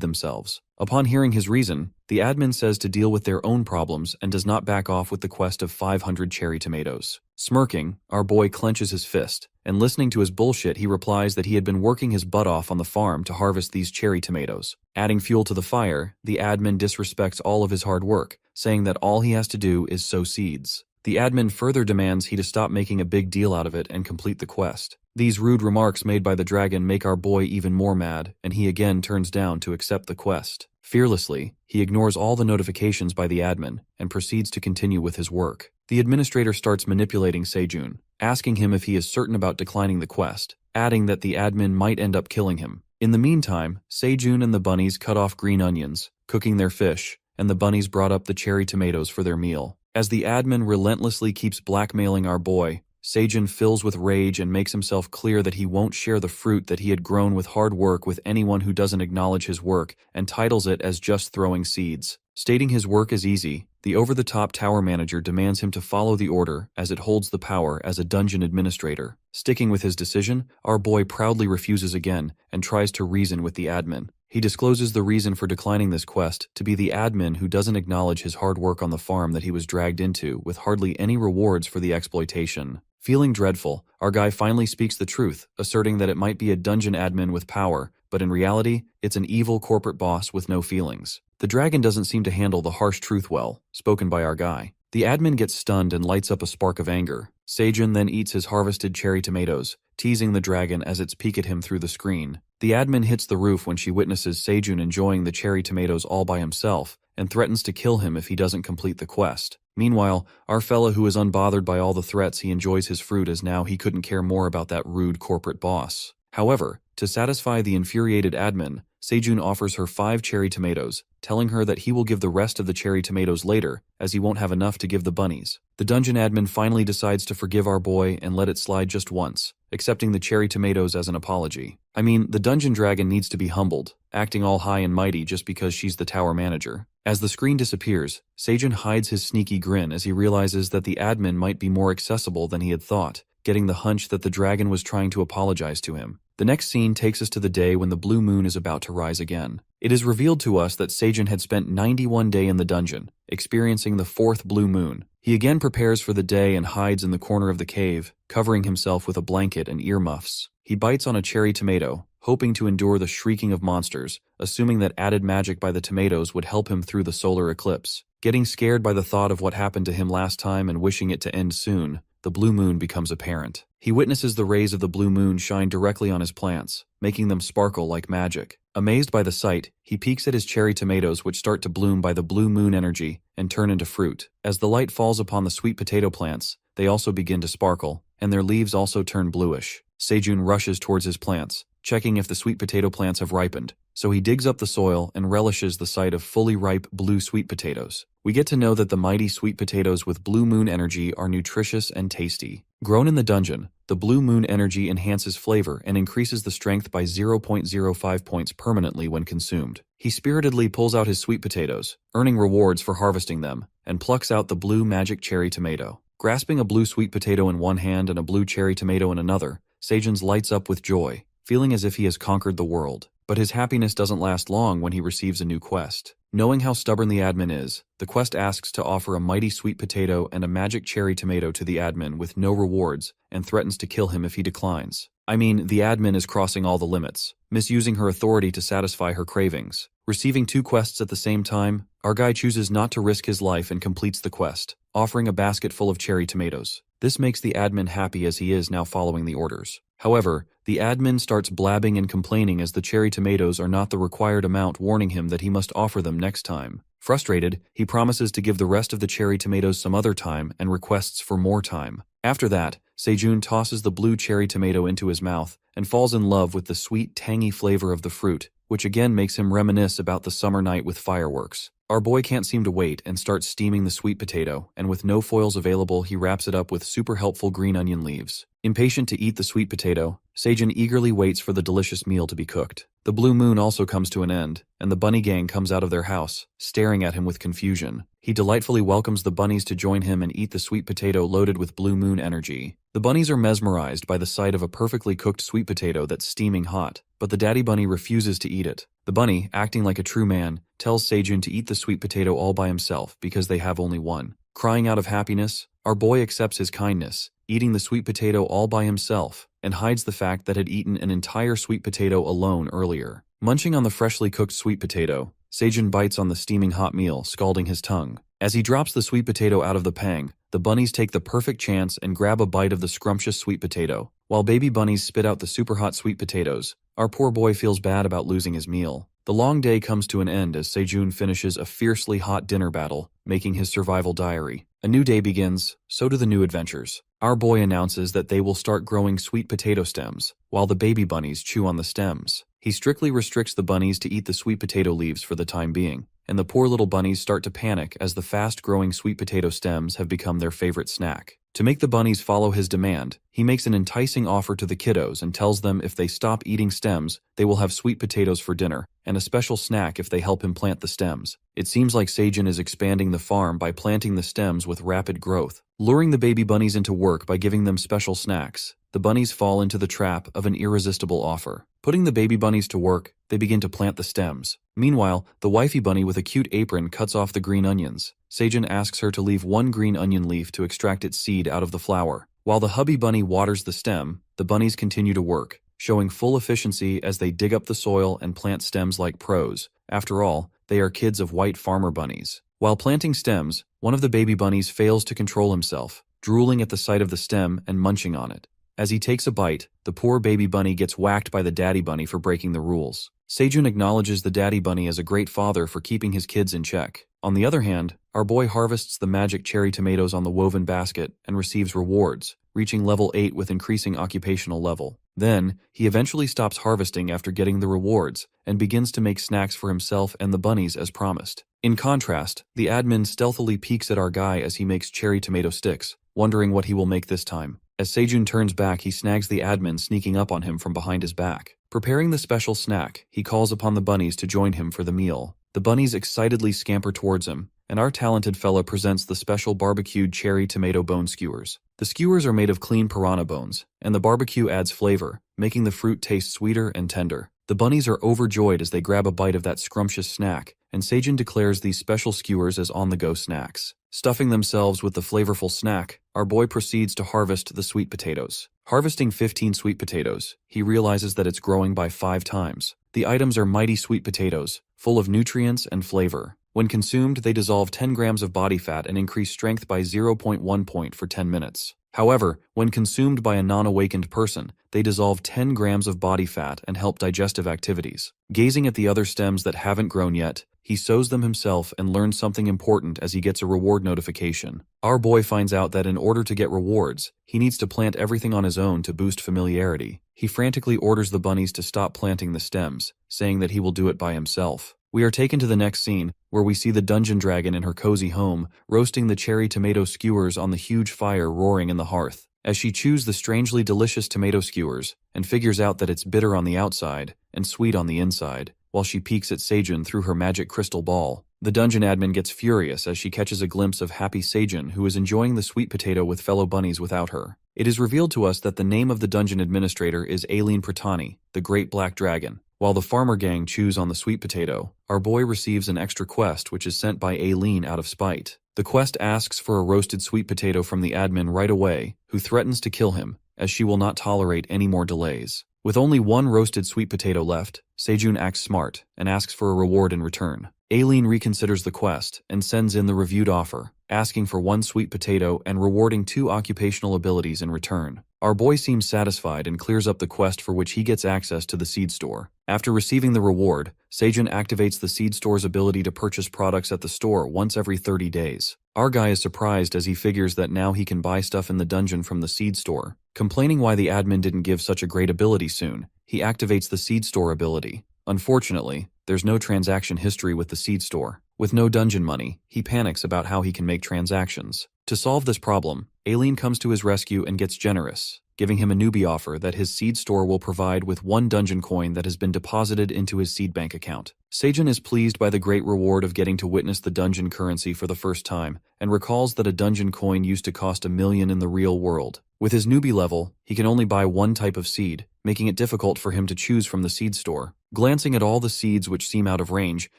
themselves. Upon hearing his reason, the admin says to deal with their own problems and does not back off with the quest of 500 cherry tomatoes. Smirking, our boy clenches his fist, and listening to his bullshit, he replies that he had been working his butt off on the farm to harvest these cherry tomatoes. Adding fuel to the fire, the admin disrespects all of his hard work, saying that all he has to do is sow seeds. The admin further demands he to stop making a big deal out of it and complete the quest. These rude remarks made by the dragon make our boy even more mad, and he again turns down to accept the quest. Fearlessly, he ignores all the notifications by the admin and proceeds to continue with his work. The administrator starts manipulating Sejun, asking him if he is certain about declining the quest, adding that the admin might end up killing him. In the meantime, Sejun and the bunnies cut off green onions, cooking their fish, and the bunnies brought up the cherry tomatoes for their meal. As the admin relentlessly keeps blackmailing our boy, Sejun fills with rage and makes himself clear that he won't share the fruit that he had grown with hard work with anyone who doesn't acknowledge his work, and titles it as just throwing seeds. Stating his work is easy, the over-the-top tower manager demands him to follow the order as it holds the power as a dungeon administrator. Sticking with his decision, our boy proudly refuses again and tries to reason with the admin. He discloses the reason for declining this quest to be the admin who doesn't acknowledge his hard work on the farm that he was dragged into with hardly any rewards for the exploitation. Feeling dreadful, our guy finally speaks the truth, asserting that it might be a dungeon admin with power, but in reality, it's an evil corporate boss with no feelings. The dragon doesn't seem to handle the harsh truth well, spoken by our guy. The admin gets stunned and lights up a spark of anger. Sejun then eats his harvested cherry tomatoes, teasing the dragon as it's peek at him through the screen. The admin hits the roof when she witnesses Sejun enjoying the cherry tomatoes all by himself, and threatens to kill him if he doesn't complete the quest. Meanwhile, our fella who is unbothered by all the threats, he enjoys his fruit as now he couldn't care more about that rude corporate boss. However, to satisfy the infuriated admin, Sejun offers her 5 cherry tomatoes, telling her that he will give the rest of the cherry tomatoes later, as he won't have enough to give the bunnies. The dungeon admin finally decides to forgive our boy and let it slide just once, accepting the cherry tomatoes as an apology. I mean, the dungeon dragon needs to be humbled, acting all high and mighty just because she's the tower manager. As the screen disappears, Sejun hides his sneaky grin as he realizes that the admin might be more accessible than he had thought, getting the hunch that the dragon was trying to apologize to him. The next scene takes us to the day when the blue moon is about to rise again. It is revealed to us that Sejun had spent 91 days in the dungeon, experiencing the 4th blue moon. He again prepares for the day and hides in the corner of the cave, covering himself with a blanket and earmuffs. He bites on a cherry tomato, hoping to endure the shrieking of monsters, assuming that added magic by the tomatoes would help him through the solar eclipse. Getting scared by the thought of what happened to him last time and wishing it to end soon, the blue moon becomes apparent. He witnesses the rays of the blue moon shine directly on his plants, making them sparkle like magic. Amazed by the sight, he peeks at his cherry tomatoes, which start to bloom by the blue moon energy and turn into fruit. As the light falls upon the sweet potato plants, they also begin to sparkle, and their leaves also turn bluish. Sejun rushes towards his plants, checking if the sweet potato plants have ripened, so he digs up the soil and relishes the sight of fully ripe blue sweet potatoes. We get to know that the mighty sweet potatoes with blue moon energy are nutritious and tasty. Grown in the dungeon, the blue moon energy enhances flavor and increases the strength by 0.05 points permanently when consumed. He spiritedly pulls out his sweet potatoes, earning rewards for harvesting them, and plucks out the blue magic cherry tomato. Grasping a blue sweet potato in one hand and a blue cherry tomato in another, Sejun lights up with joy, feeling as if he has conquered the world. But his happiness doesn't last long when he receives a new quest. Knowing how stubborn the admin is, the quest asks to offer a mighty sweet potato and a magic cherry tomato to the admin with no rewards, and threatens to kill him if he declines. I mean, the admin is crossing all the limits, misusing her authority to satisfy her cravings. Receiving 2 quests at the same time, our guy chooses not to risk his life and completes the quest, offering a basket full of cherry tomatoes. This makes the admin happy as he is now following the orders. However, the admin starts blabbing and complaining as the cherry tomatoes are not the required amount, warning him that he must offer them next time. Frustrated, he promises to give the rest of the cherry tomatoes some other time and requests for more time. After that, Sejun tosses the blue cherry tomato into his mouth and falls in love with the sweet, tangy flavor of the fruit, which again makes him reminisce about the summer night with fireworks. Our boy can't seem to wait and starts steaming the sweet potato, and with no foils available, he wraps it up with super helpful green onion leaves. Impatient to eat the sweet potato, Seijun eagerly waits for the delicious meal to be cooked. The blue moon also comes to an end, and the bunny gang comes out of their house, staring at him with confusion. He delightfully welcomes the bunnies to join him and eat the sweet potato loaded with blue moon energy. The bunnies are mesmerized by the sight of a perfectly cooked sweet potato that's steaming hot, but the daddy bunny refuses to eat it. The bunny, acting like a true man, tells Seijun to eat the sweet potato all by himself because they have only one. Crying out of happiness, our boy accepts his kindness, eating the sweet potato all by himself, and hides the fact that had eaten an entire sweet potato alone earlier. Munching on the freshly cooked sweet potato, Seijun bites on the steaming hot meal, scalding his tongue. As he drops the sweet potato out of the pang, the bunnies take the perfect chance and grab a bite of the scrumptious sweet potato. While baby bunnies spit out the super hot sweet potatoes, our poor boy feels bad about losing his meal. The long day comes to an end as Seijun finishes a fiercely hot dinner battle, making his survival diary. A new day begins, so do the new adventures. Our boy announces that they will start growing sweet potato stems, while the baby bunnies chew on the stems. He strictly restricts the bunnies to eat the sweet potato leaves for the time being, and the poor little bunnies start to panic as the fast-growing sweet potato stems have become their favorite snack. To make the bunnies follow his demand, he makes an enticing offer to the kiddos and tells them if they stop eating stems, they will have sweet potatoes for dinner, and a special snack if they help him plant the stems. It seems like Seijun is expanding the farm by planting the stems with rapid growth. Luring the baby bunnies into work by giving them special snacks, the bunnies fall into the trap of an irresistible offer. Putting the baby bunnies to work, they begin to plant the stems. Meanwhile, the wifey bunny with a cute apron cuts off the green onions. Seijun asks her to leave one green onion leaf to extract its seed out of the flower. While the hubby bunny waters the stem, the bunnies continue to work, showing full efficiency as they dig up the soil and plant stems like pros. After all, they are kids of white farmer bunnies. While planting stems, one of the baby bunnies fails to control himself, drooling at the sight of the stem and munching on it. As he takes a bite, the poor baby bunny gets whacked by the daddy bunny for breaking the rules. Seijun acknowledges the daddy bunny as a great father for keeping his kids in check. On the other hand, our boy harvests the magic cherry tomatoes on the woven basket and receives rewards, reaching level 8 with increasing occupational level. Then, he eventually stops harvesting after getting the rewards and begins to make snacks for himself and the bunnies as promised. In contrast, the admin stealthily peeks at our guy as he makes cherry tomato sticks, wondering what he will make this time. As Seijun turns back, he snags the admin sneaking up on him from behind his back. Preparing the special snack, he calls upon the bunnies to join him for the meal. The bunnies excitedly scamper towards him, and our talented fella presents the special barbecued cherry tomato bone skewers. The skewers are made of clean piranha bones, and the barbecue adds flavor, making the fruit taste sweeter and tender. The bunnies are overjoyed as they grab a bite of that scrumptious snack, and Seijun declares these special skewers as on-the-go snacks. Stuffing themselves with the flavorful snack, our boy proceeds to harvest the sweet potatoes. Harvesting 15 sweet potatoes, he realizes that it's growing by 5 times. The items are mighty sweet potatoes, full of nutrients and flavor. When consumed, they dissolve 10 grams of body fat and increase strength by 0.1 point for 10 minutes. However, when consumed by a non-awakened person, they dissolve 10 grams of body fat and help digestive activities. Gazing at the other stems that haven't grown yet, he sows them himself and learns something important as he gets a reward notification. Our boy finds out that in order to get rewards, he needs to plant everything on his own to boost familiarity. He frantically orders the bunnies to stop planting the stems, saying that he will do it by himself. We are taken to the next scene, where we see the dungeon dragon in her cozy home, roasting the cherry tomato skewers on the huge fire roaring in the hearth. As she chews the strangely delicious tomato skewers, and figures out that it's bitter on the outside, and sweet on the inside, while she peeks at Seijun through her magic crystal ball. The dungeon admin gets furious as she catches a glimpse of happy Seijun, who is enjoying the sweet potato with fellow bunnies without her. It is revealed to us that the name of the dungeon administrator is Aileen Pratani, the Great Black Dragon. While the farmer gang chews on the sweet potato, our boy receives an extra quest which is sent by Aileen out of spite. The quest asks for a roasted sweet potato from the admin right away, who threatens to kill him, as she will not tolerate any more delays. With only one roasted sweet potato left, Seijun acts smart and asks for a reward in return. Aileen reconsiders the quest and sends in the reviewed offer, asking for 1 sweet potato and rewarding 2 occupational abilities in return. Our boy seems satisfied and clears up the quest, for which he gets access to the seed store. After receiving the reward, Seijun activates the seed store's ability to purchase products at the store once every 30 days. Our guy is surprised as he figures that now he can buy stuff in the dungeon from the seed store. Complaining why the admin didn't give such a great ability soon, he activates the seed store ability. Unfortunately, there's no transaction history with the seed store. With no dungeon money, he panics about how he can make transactions. To solve this problem, Aileen comes to his rescue and gets generous, giving him a newbie offer that his seed store will provide with 1 dungeon coin that has been deposited into his seed bank account. Seijun is pleased by the great reward of getting to witness the dungeon currency for the first time, and recalls that a dungeon coin used to cost 1 million in the real world. With his newbie level, he can only buy 1 type of seed, making it difficult for him to choose from the seed store. Glancing at all the seeds which seem out of range,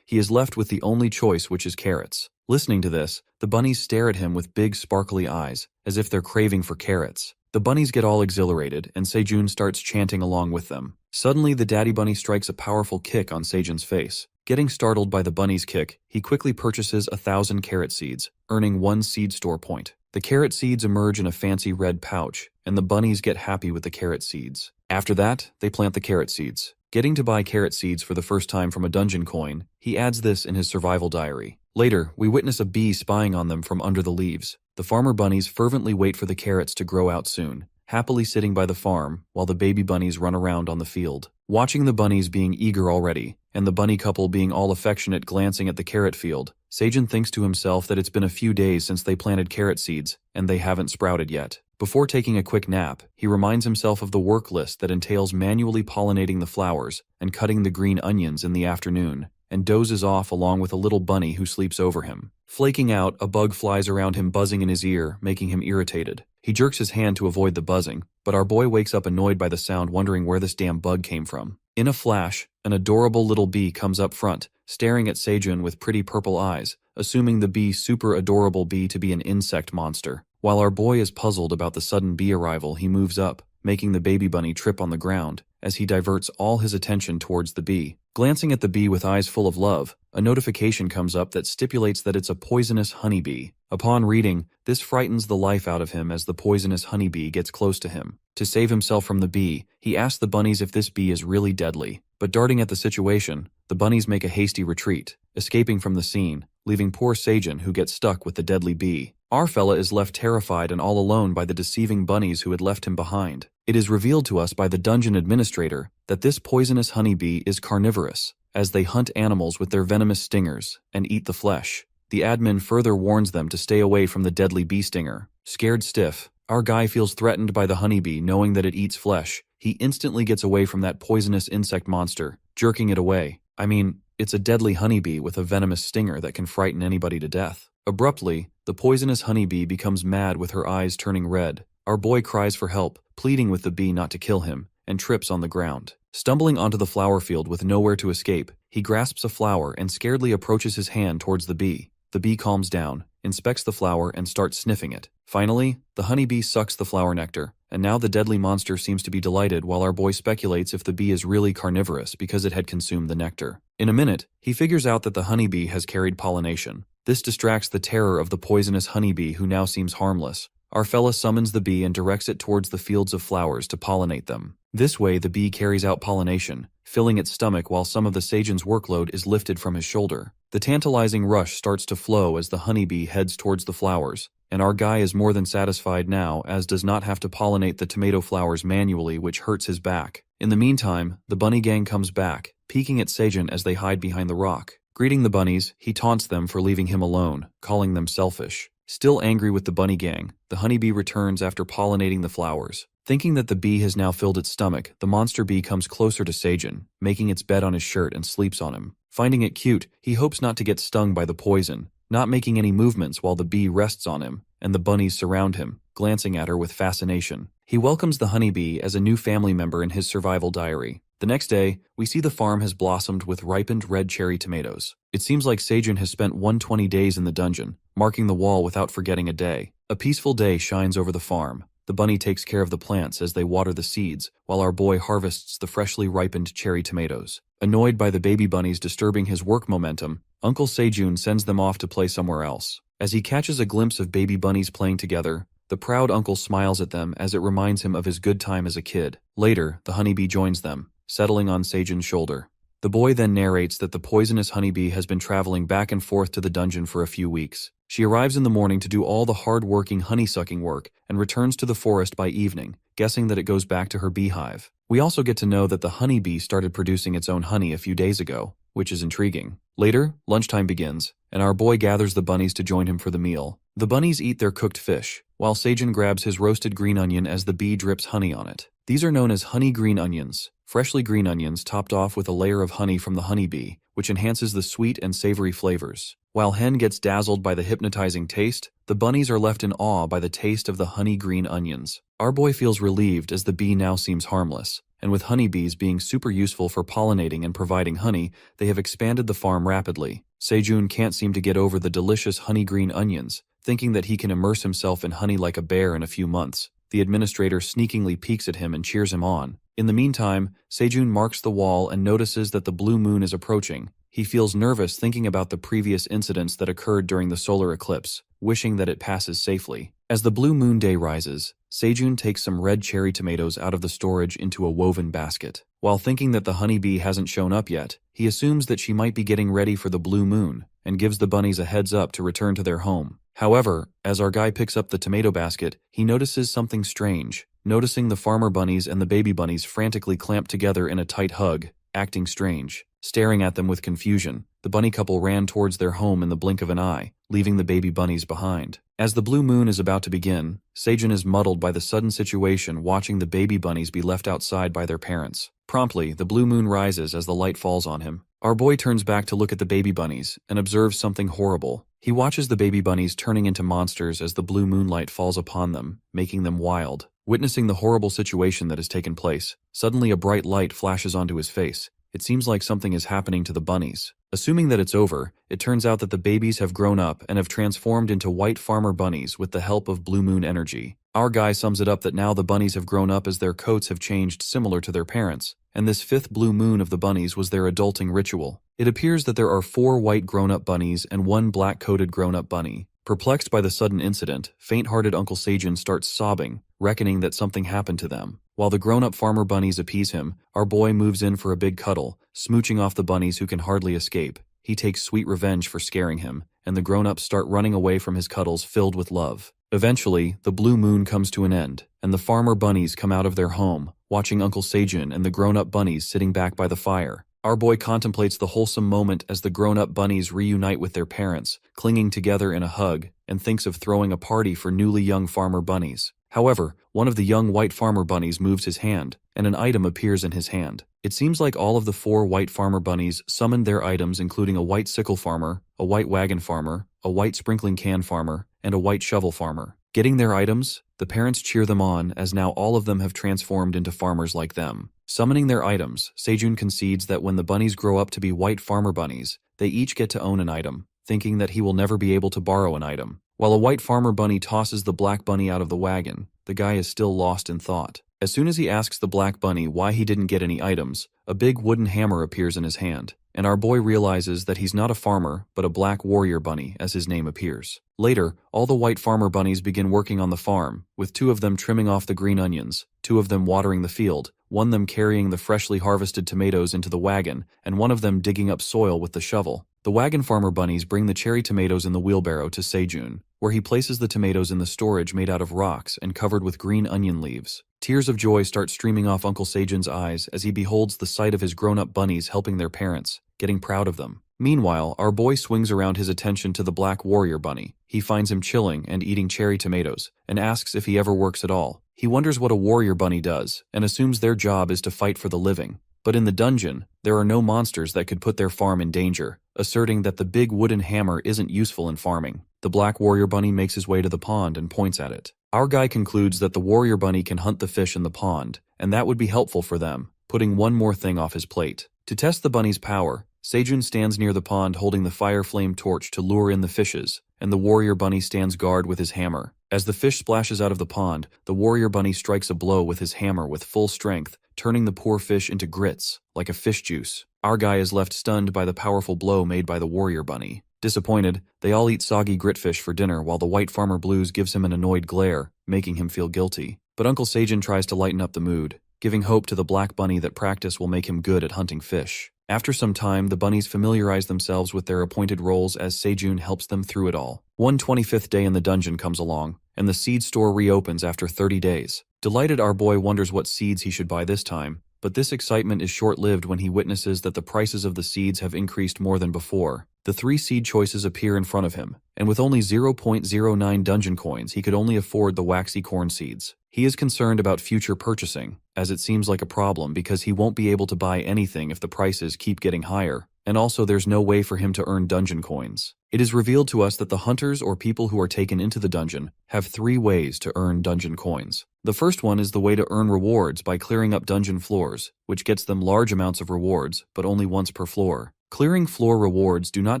he is left with the only choice, which is carrots. Listening to this, the bunnies stare at him with big sparkly eyes, as if they're craving for carrots. The bunnies get all exhilarated, and Seijun starts chanting along with them. Suddenly, the daddy bunny strikes a powerful kick on Seijun's face. Getting startled by the bunny's kick, he quickly purchases 1,000 carrot seeds, earning 1 seed store point. The carrot seeds emerge in a fancy red pouch, and the bunnies get happy with the carrot seeds. After that, they plant the carrot seeds. Getting to buy carrot seeds for the first time from a dungeon coin, he adds this in his survival diary. Later, we witness a bee spying on them from under the leaves. The farmer bunnies fervently wait for the carrots to grow out soon, happily sitting by the farm while the baby bunnies run around on the field. Watching the bunnies being eager already, and the bunny couple being all affectionate glancing at the carrot field, Seijun thinks to himself that it's been a few days since they planted carrot seeds, and they haven't sprouted yet. Before taking a quick nap, he reminds himself of the work list that entails manually pollinating the flowers and cutting the green onions in the afternoon, and dozes off along with a little bunny who sleeps over him. Flaking out, a bug flies around him buzzing in his ear, making him irritated. He jerks his hand to avoid the buzzing, but our boy wakes up annoyed by the sound, wondering where this damn bug came from. In a flash, an adorable little bee comes up front, staring at Seijun with pretty purple eyes, assuming the bee super adorable bee to be an insect monster. While our boy is puzzled about the sudden bee arrival, he moves up, making the baby bunny trip on the ground, as he diverts all his attention towards the bee. Glancing at the bee with eyes full of love, a notification comes up that stipulates that it's a poisonous honeybee. Upon reading, this frightens the life out of him as the poisonous honeybee gets close to him. To save himself from the bee, he asks the bunnies if this bee is really deadly. But darting at the situation, the bunnies make a hasty retreat, escaping from the scene, leaving poor Seijun who gets stuck with the deadly bee. Our fella is left terrified and all alone by the deceiving bunnies who had left him behind. It is revealed to us by the dungeon administrator that this poisonous honeybee is carnivorous, as they hunt animals with their venomous stingers and eat the flesh. The admin further warns them to stay away from the deadly bee stinger. Scared stiff, our guy feels threatened by the honeybee, knowing that it eats flesh. He instantly gets away from that poisonous insect monster, jerking it away. I mean, it's a deadly honeybee with a venomous stinger that can frighten anybody to death. Abruptly, the poisonous honeybee becomes mad with her eyes turning red. Our boy cries for help, pleading with the bee not to kill him, and trips on the ground. Stumbling onto the flower field with nowhere to escape, he grasps a flower and scaredly approaches his hand towards the bee. The bee calms down, inspects the flower, and starts sniffing it. Finally, the honeybee sucks the flower nectar, and now the deadly monster seems to be delighted while our boy speculates if the bee is really carnivorous because it had consumed the nectar. In a minute, he figures out that the honeybee has carried pollination. This distracts the terror of the poisonous honeybee, who now seems harmless. Our fella summons the bee and directs it towards the fields of flowers to pollinate them. This way, the bee carries out pollination, filling its stomach while some of the Seijun's workload is lifted from his shoulder. The tantalizing rush starts to flow as the honeybee heads towards the flowers, and our guy is more than satisfied now, as does not have to pollinate the tomato flowers manually, which hurts his back. In the meantime, the bunny gang comes back, peeking at Seijun as they hide behind the rock. Greeting the bunnies, he taunts them for leaving him alone, calling them selfish. Still angry with the bunny gang, the honeybee returns after pollinating the flowers. Thinking that the bee has now filled its stomach, the monster bee comes closer to Seijun, making its bed on his shirt and sleeps on him. Finding it cute, he hopes not to get stung by the poison, not making any movements while the bee rests on him, and the bunnies surround him, glancing at her with fascination. He welcomes the honeybee as a new family member in his survival diary. The next day, we see the farm has blossomed with ripened red cherry tomatoes. It seems like Seijun has spent 120 days in the dungeon, marking the wall without forgetting a day. A peaceful day shines over the farm. The bunny takes care of the plants as they water the seeds, while our boy harvests the freshly ripened cherry tomatoes. Annoyed by the baby bunnies disturbing his work momentum, Uncle Seijun sends them off to play somewhere else. As he catches a glimpse of baby bunnies playing together, the proud uncle smiles at them as it reminds him of his good time as a kid. Later, the honeybee joins them, settling on Seijun's shoulder. The boy then narrates that the poisonous honeybee has been traveling back and forth to the dungeon for a few weeks. She arrives in the morning to do all the hard-working honey-sucking work and returns to the forest by evening, guessing that it goes back to her beehive. We also get to know that the honeybee started producing its own honey a few days ago, which is intriguing. Later, lunchtime begins, and our boy gathers the bunnies to join him for the meal. The bunnies eat their cooked fish, while Seijun grabs his roasted green onion as the bee drips honey on it. These are known as honey green onions, freshly green onions topped off with a layer of honey from the honeybee, which enhances the sweet and savory flavors. While Hen gets dazzled by the hypnotizing taste, the bunnies are left in awe by the taste of the honey green onions. Our boy feels relieved as the bee now seems harmless, and with honeybees being super useful for pollinating and providing honey, they have expanded the farm rapidly. Seijun can't seem to get over the delicious honey green onions, thinking that he can immerse himself in honey like a bear in a few months. The administrator sneakingly peeks at him and cheers him on. In the meantime, Seijun marks the wall and notices that the blue moon is approaching. He feels nervous thinking about the previous incidents that occurred during the solar eclipse, wishing that it passes safely. As the blue moon day rises, Seijun takes some red cherry tomatoes out of the storage into a woven basket. While thinking that the honeybee hasn't shown up yet, he assumes that she might be getting ready for the blue moon, and gives the bunnies a heads up to return to their home. However, as our guy picks up the tomato basket, he notices something strange. Noticing the farmer bunnies and the baby bunnies frantically clamped together in a tight hug, acting strange. Staring at them with confusion, the bunny couple ran towards their home in the blink of an eye, leaving the baby bunnies behind. As the blue moon is about to begin, Seijun is muddled by the sudden situation watching the baby bunnies be left outside by their parents. Promptly, the blue moon rises as the light falls on him. Our boy turns back to look at the baby bunnies and observes something horrible. He watches the baby bunnies turning into monsters as the blue moonlight falls upon them, making them wild. Witnessing the horrible situation that has taken place, suddenly a bright light flashes onto his face. It seems like something is happening to the bunnies. Assuming that it's over, it turns out that the babies have grown up and have transformed into white farmer bunnies with the help of blue moon energy. Our guy sums it up that now the bunnies have grown up as their coats have changed similar to their parents, and this fifth blue moon of the bunnies was their adulting ritual. It appears that there are 4 white grown-up bunnies and 1 black-coated grown-up bunny. Perplexed by the sudden incident, faint-hearted Uncle Seijun starts sobbing, reckoning that something happened to them. While the grown-up farmer bunnies appease him, our boy moves in for a big cuddle, smooching off the bunnies who can hardly escape. He takes sweet revenge for scaring him, and the grown-ups start running away from his cuddles filled with love. Eventually, the blue moon comes to an end, and the farmer bunnies come out of their home, watching Uncle Seijun and the grown-up bunnies sitting back by the fire. Our boy contemplates the wholesome moment as the grown-up bunnies reunite with their parents, clinging together in a hug, and thinks of throwing a party for newly young farmer bunnies. However, one of the young white farmer bunnies moves his hand, and an item appears in his hand. It seems like all of the 4 white farmer bunnies summoned their items, including a white sickle farmer, a white wagon farmer, a white sprinkling can farmer, and a white shovel farmer. Getting their items, the parents cheer them on as now all of them have transformed into farmers like them. Summoning their items, Seijun concedes that when the bunnies grow up to be white farmer bunnies, they each get to own an item, thinking that he will never be able to borrow an item. While a white farmer bunny tosses the black bunny out of the wagon, the guy is still lost in thought. As soon as he asks the black bunny why he didn't get any items, a big wooden hammer appears in his hand, and our boy realizes that he's not a farmer, but a black warrior bunny as his name appears. Later, all the white farmer bunnies begin working on the farm, with 2 of them trimming off the green onions, 2 of them watering the field, 1 of them carrying the freshly harvested tomatoes into the wagon, and 1 of them digging up soil with the shovel. The wagon farmer bunnies bring the cherry tomatoes in the wheelbarrow to Seijun, where he places the tomatoes in the storage made out of rocks and covered with green onion leaves. Tears of joy start streaming off Uncle Seijun's eyes as he beholds the sight of his grown-up bunnies helping their parents, getting proud of them. Meanwhile, our boy swings around his attention to the black warrior bunny. He finds him chilling and eating cherry tomatoes, and asks if he ever works at all. He wonders what a warrior bunny does, and assumes their job is to fight for the living. But in the dungeon, there are no monsters that could put their farm in danger, asserting that the big wooden hammer isn't useful in farming. The black warrior bunny makes his way to the pond and points at it. Our guy concludes that the warrior bunny can hunt the fish in the pond, and that would be helpful for them, putting one more thing off his plate. To test the bunny's power, Seijun stands near the pond holding the fire flame torch to lure in the fishes, and the warrior bunny stands guard with his hammer. As the fish splashes out of the pond, the warrior bunny strikes a blow with his hammer with full strength, turning the poor fish into grits, like a fish juice. Our guy is left stunned by the powerful blow made by the warrior bunny. Disappointed, they all eat soggy gritfish for dinner while the white farmer Blues gives him an annoyed glare, making him feel guilty. But Uncle Seijun tries to lighten up the mood, giving hope to the black bunny that practice will make him good at hunting fish. After some time, the bunnies familiarize themselves with their appointed roles as Seijun helps them through it all. 125th day in the dungeon comes along, and the seed store reopens after 30 days. Delighted, our boy wonders what seeds he should buy this time, But this excitement is short-lived when he witnesses that the prices of the seeds have increased more than before. The 3 seed choices appear in front of him, and with only 0.09 dungeon coins he could only afford the waxy corn seeds. He is concerned about future purchasing, as it seems like a problem because he won't be able to buy anything if the prices keep getting higher, and also there's no way for him to earn dungeon coins. It is revealed to us that the hunters or people who are taken into the dungeon have 3 ways to earn dungeon coins. The first one is the way to earn rewards by clearing up dungeon floors, which gets them large amounts of rewards, but only once per floor. Clearing floor rewards do not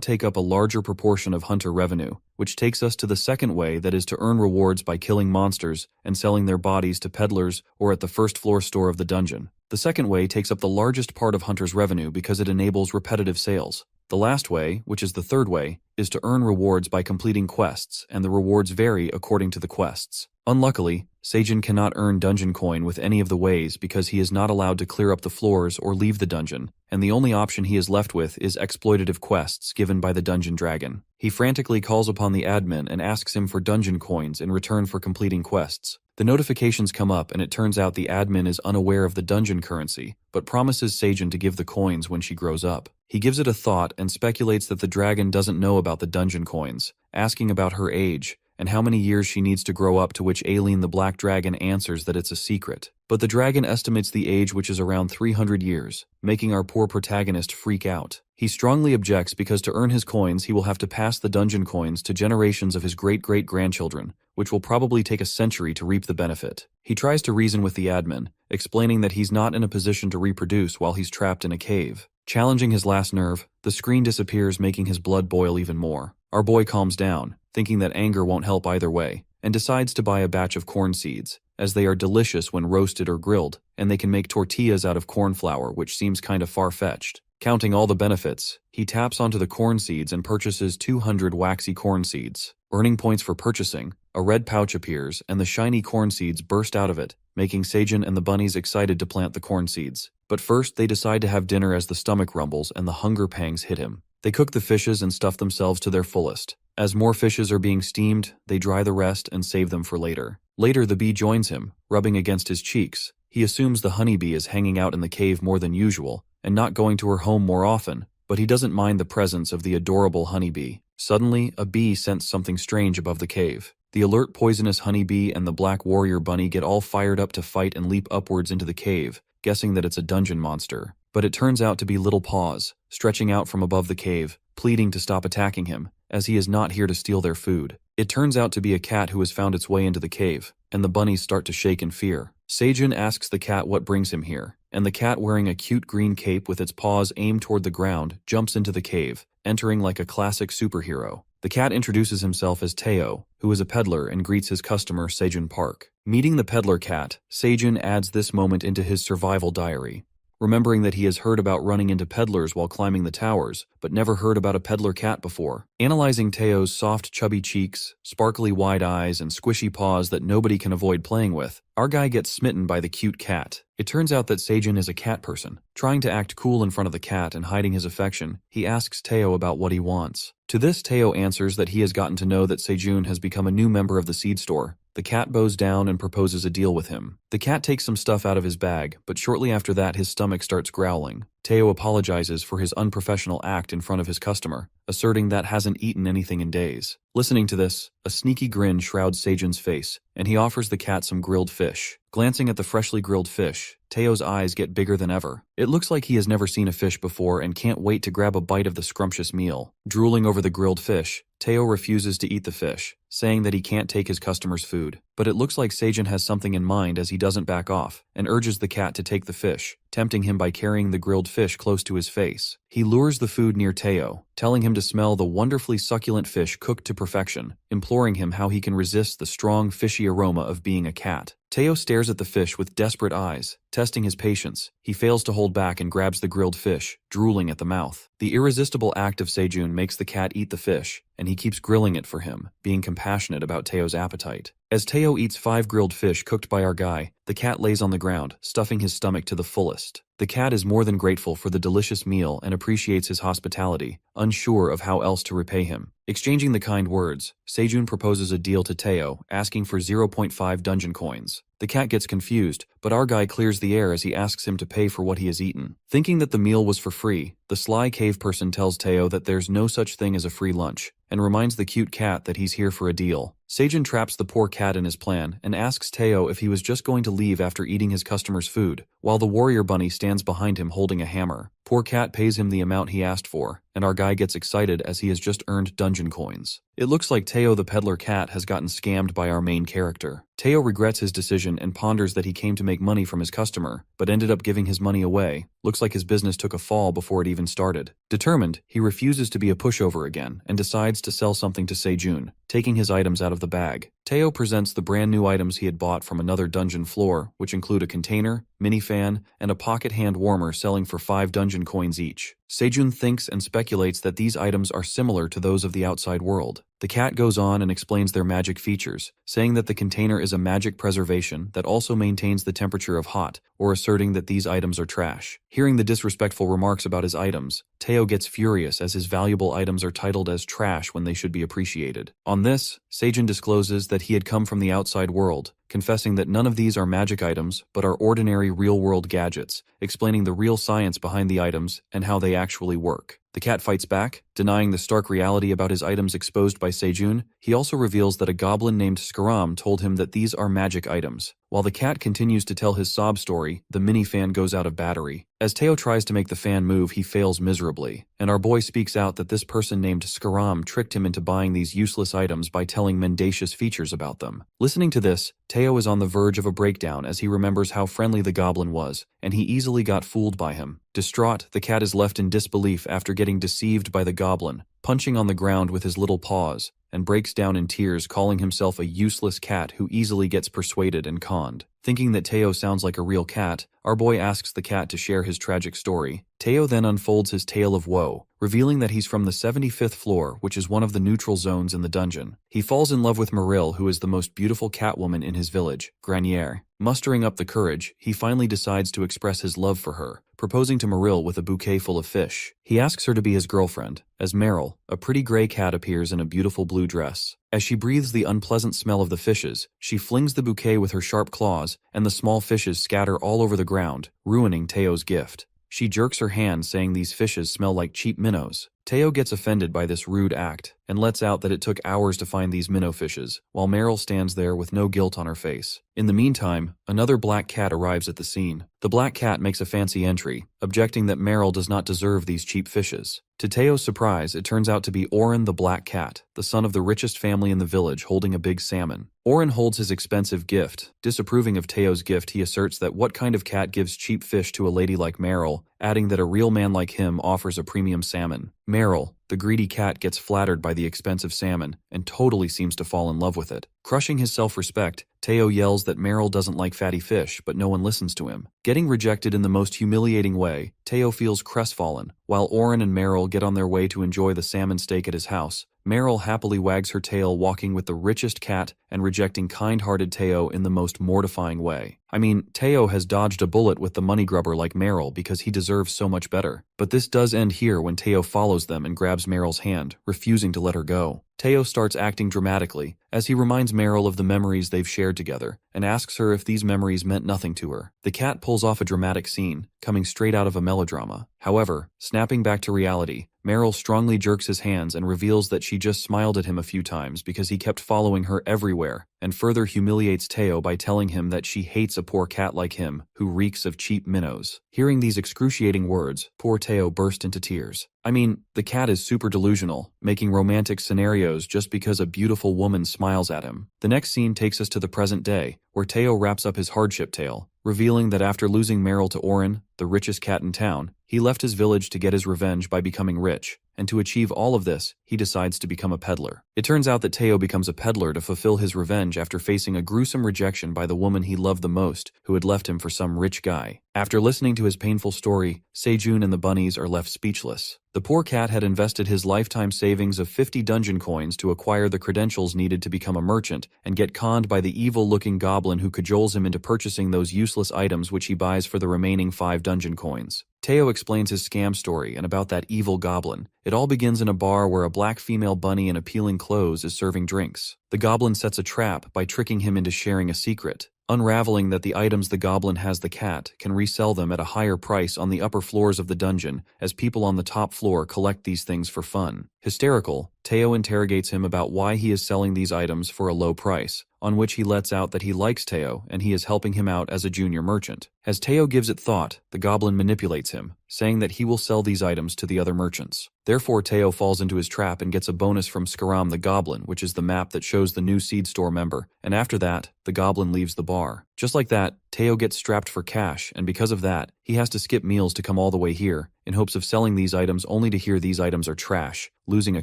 take up a larger proportion of hunter revenue, which takes us to the second way, that is to earn rewards by killing monsters and selling their bodies to peddlers or at the first floor store of the dungeon. The second way takes up the largest part of hunters' revenue because it enables repetitive sales. The last way, which is the third way, is to earn rewards by completing quests, and the rewards vary according to the quests. Unluckily, Seijin cannot earn dungeon coin with any of the ways because he is not allowed to clear up the floors or leave the dungeon, and the only option he is left with is exploitative quests given by the dungeon dragon. He frantically calls upon the admin and asks him for dungeon coins in return for completing quests. The notifications come up and it turns out the admin is unaware of the dungeon currency, but promises Seijin to give the coins when she grows up. He gives it a thought and speculates that the dragon doesn't know about the dungeon coins, asking about her age and how many years she needs to grow up, to which Aileen the Black Dragon answers that it's a secret. But the dragon estimates the age, which is around 300 years, making our poor protagonist freak out. He strongly objects because to earn his coins he will have to pass the dungeon coins to generations of his great-great-grandchildren, which will probably take a century to reap the benefit. He tries to reason with the admin, explaining that he's not in a position to reproduce while he's trapped in a cave. Challenging his last nerve, the screen disappears, making his blood boil even more. Our boy calms down, thinking that anger won't help either way, and decides to buy a batch of corn seeds, as they are delicious when roasted or grilled, and they can make tortillas out of corn flour, which seems kinda far-fetched. Counting all the benefits, he taps onto the corn seeds and purchases 200 waxy corn seeds. Earning points for purchasing, a red pouch appears and the shiny corn seeds burst out of it, making Seijin and the bunnies excited to plant the corn seeds. But first they decide to have dinner as the stomach rumbles and the hunger pangs hit him. They cook the fishes and stuff themselves to their fullest. As more fishes are being steamed, they dry the rest and save them for later. Later the bee joins him, rubbing against his cheeks. He assumes the honeybee is hanging out in the cave more than usual and not going to her home more often, but he doesn't mind the presence of the adorable honeybee. Suddenly, a bee scents something strange above the cave. The alert poisonous honeybee and the black warrior bunny get all fired up to fight and leap upwards into the cave, guessing that it's a dungeon monster. But it turns out to be Little Paws, stretching out from above the cave, pleading to stop attacking him, as he is not here to steal their food. It turns out to be a cat who has found its way into the cave, and the bunnies start to shake in fear. Seijin asks the cat what brings him here, and the cat, wearing a cute green cape with its paws aimed toward the ground, jumps into the cave, entering like a classic superhero. The cat introduces himself as Teo, who is a peddler, and greets his customer Seijin Park. Meeting the peddler cat, Seijin adds this moment into his survival diary, remembering that he has heard about running into peddlers while climbing the towers, but never heard about a peddler cat before. Analyzing Teo's soft, chubby cheeks, sparkly wide eyes, and squishy paws that nobody can avoid playing with, our guy gets smitten by the cute cat. It turns out that Seijin is a cat person. Trying to act cool in front of the cat and hiding his affection, he asks Teo about what he wants. To this, Teo answers that he has gotten to know that Seijun has become a new member of the seed store. The cat bows down and proposes a deal with him. The cat takes some stuff out of his bag, but shortly after that his stomach starts growling. Teo apologizes for his unprofessional act in front of his customer, asserting that hasn't eaten anything in days. Listening to this, a sneaky grin shrouds Seijun's face, and he offers the cat some grilled fish. Glancing at the freshly grilled fish, Teo's eyes get bigger than ever. It looks like he has never seen a fish before and can't wait to grab a bite of the scrumptious meal. Drooling over the grilled fish, Teo refuses to eat the fish, saying that he can't take his customer's food. But it looks like Seijun has something in mind as he doesn't back off, and urges the cat to take the fish, tempting him by carrying the grilled fish close to his face. He lures the food near Teo, telling him to smell the wonderfully succulent fish cooked to perfection, imploring him how he can resist the strong fishy aroma of being a cat. Teo stares at the fish with desperate eyes, testing his patience. He fails to hold back and grabs the grilled fish, drooling at the mouth. The irresistible act of Seijun makes the cat eat the fish, and he keeps grilling it for him, being compassionate about Teo's appetite. As Teo eats 5 grilled fish cooked by our guy, the cat lays on the ground, stuffing his stomach to the fullest. The cat is more than grateful for the delicious meal and appreciates his hospitality, unsure of how else to repay him. Exchanging the kind words, Sejun proposes a deal to Teo, asking for 0.5 dungeon coins. The cat gets confused, but our guy clears the air as he asks him to pay for what he has eaten. Thinking that the meal was for free, the sly cave person tells Teo that there's no such thing as a free lunch, and reminds the cute cat that he's here for a deal. Sejun traps the poor cat in his plan and asks Teo if he was just going to leave after eating his customer's food, while the warrior bunny stands behind him holding a hammer. Poor cat pays him the amount he asked for, and our guy gets excited as he has just earned dungeon coins. It looks like Teo the peddler cat has gotten scammed by our main character. Teo regrets his decision and ponders that he came to make money from his customer, but ended up giving his money away. Looks like his business took a fall before it even started. Determined, he refuses to be a pushover again and decides to sell something to Sejun, taking his items out of the bag. Teo presents the brand new items he had bought from another dungeon floor, which include a container, mini fan, and a pocket hand warmer selling for 5 dungeon coins each. Sejun thinks and speculates that these items are similar to those of the outside world. The cat goes on and explains their magic features, saying that the container is a magic preservation that also maintains the temperature of hot, or asserting that these items are trash. Hearing the disrespectful remarks about his items, Teo gets furious as his valuable items are titled as trash when they should be appreciated. On this, Sejun discloses that he had come from the outside world, confessing that none of these are magic items but are ordinary real-world gadgets, explaining the real science behind the items and how they actually work. The cat fights back, denying the stark reality about his items exposed by Sejun. He also reveals that a goblin named Skaram told him that these are magic items. While the cat continues to tell his sob story, the mini fan goes out of battery. As Teo tries to make the fan move, he fails miserably, and our boy speaks out that this person named Skaram tricked him into buying these useless items by telling mendacious features about them. Listening to this, Teo is on the verge of a breakdown as he remembers how friendly the goblin was, and he easily got fooled by him. Distraught, the cat is left in disbelief after getting deceived by the goblin, punching on the ground with his little paws, and breaks down in tears, calling himself a useless cat who easily gets persuaded and conned. Thinking that Teo sounds like a real cat, our boy asks the cat to share his tragic story. Teo then unfolds his tale of woe, revealing that he's from the 75th floor, which is one of the neutral zones in the dungeon. He falls in love with Maril, who is the most beautiful catwoman in his village, Granier. Mustering up the courage, he finally decides to express his love for her, proposing to Maril with a bouquet full of fish. He asks her to be his girlfriend, as Meryl, a pretty gray cat, appears in a beautiful blue dress. As she breathes the unpleasant smell of the fishes, she flings the bouquet with her sharp claws, and the small fishes scatter all over the ground, ruining Teo's gift. She jerks her hand, saying these fishes smell like cheap minnows. Teo gets offended by this rude act, and lets out that it took hours to find these minnow fishes, while Meryl stands there with no guilt on her face. In the meantime, another black cat arrives at the scene. The black cat makes a fancy entry, objecting that Meryl does not deserve these cheap fishes. To Teo's surprise, it turns out to be Oren the black cat, the son of the richest family in the village, holding a big salmon. Oren holds his expensive gift. Disapproving of Teo's gift, he asserts that what kind of cat gives cheap fish to a lady like Meryl, adding that a real man like him offers a premium salmon. Meryl, the greedy cat, gets flattered by the expensive salmon and totally seems to fall in love with it. Crushing his self-respect, Teo yells that Meryl doesn't like fatty fish, but no one listens to him. Getting rejected in the most humiliating way, Teo feels crestfallen. While Oren and Meryl get on their way to enjoy the salmon steak at his house, Meryl happily wags her tail, walking with the richest cat and rejecting kind-hearted Teo in the most mortifying way. I mean, Teo has dodged a bullet with the money grubber like Meryl because he deserves so much better. But this does end here when Teo follows them and grabs Meryl's hand, refusing to let her go. Teo starts acting dramatically, as he reminds Meryl of the memories they've shared together, and asks her if these memories meant nothing to her. The cat pulls off a dramatic scene, coming straight out of a melodrama. However, snapping back to reality, Meryl strongly jerks his hands and reveals that she just smiled at him a few times because he kept following her everywhere, and further humiliates Teo by telling him that she hates a poor cat like him, who reeks of cheap minnows. Hearing these excruciating words, poor Teo burst into tears. I mean, the cat is super delusional, making romantic scenarios just because a beautiful woman smiles at him. The next scene takes us to the present day, where Teo wraps up his hardship tale, revealing that after losing Meryl to Oren, the richest cat in town, he left his village to get his revenge by becoming rich, and to achieve all of this, he decides to become a peddler. It turns out that Teo becomes a peddler to fulfill his revenge after facing a gruesome rejection by the woman he loved the most, who had left him for some rich guy. After listening to his painful story, Sejun and the bunnies are left speechless. The poor cat had invested his lifetime savings of 50 dungeon coins to acquire the credentials needed to become a merchant, and get conned by the evil-looking goblin who cajoles him into purchasing those useless items which he buys for the remaining 5 dungeon coins. Teo explains his scam story and about that evil goblin. It all begins in a bar where a black female bunny in appealing clothes is serving drinks. The goblin sets a trap by tricking him into sharing a secret, unraveling that the items the goblin has the cat can resell them at a higher price on the upper floors of the dungeon as people on the top floor collect these things for fun. Hysterical, Teo interrogates him about why he is selling these items for a low price, on which he lets out that he likes Teo and he is helping him out as a junior merchant. As Teo gives it thought, the goblin manipulates him, saying that he will sell these items to the other merchants. Therefore, Teo falls into his trap and gets a bonus from Skaram the Goblin, which is the map that shows the new seed store member, and after that, the goblin leaves the bar. Just like that, Teo gets strapped for cash, and because of that, he has to skip meals to come all the way here, in hopes of selling these items only to hear these items are trash, losing a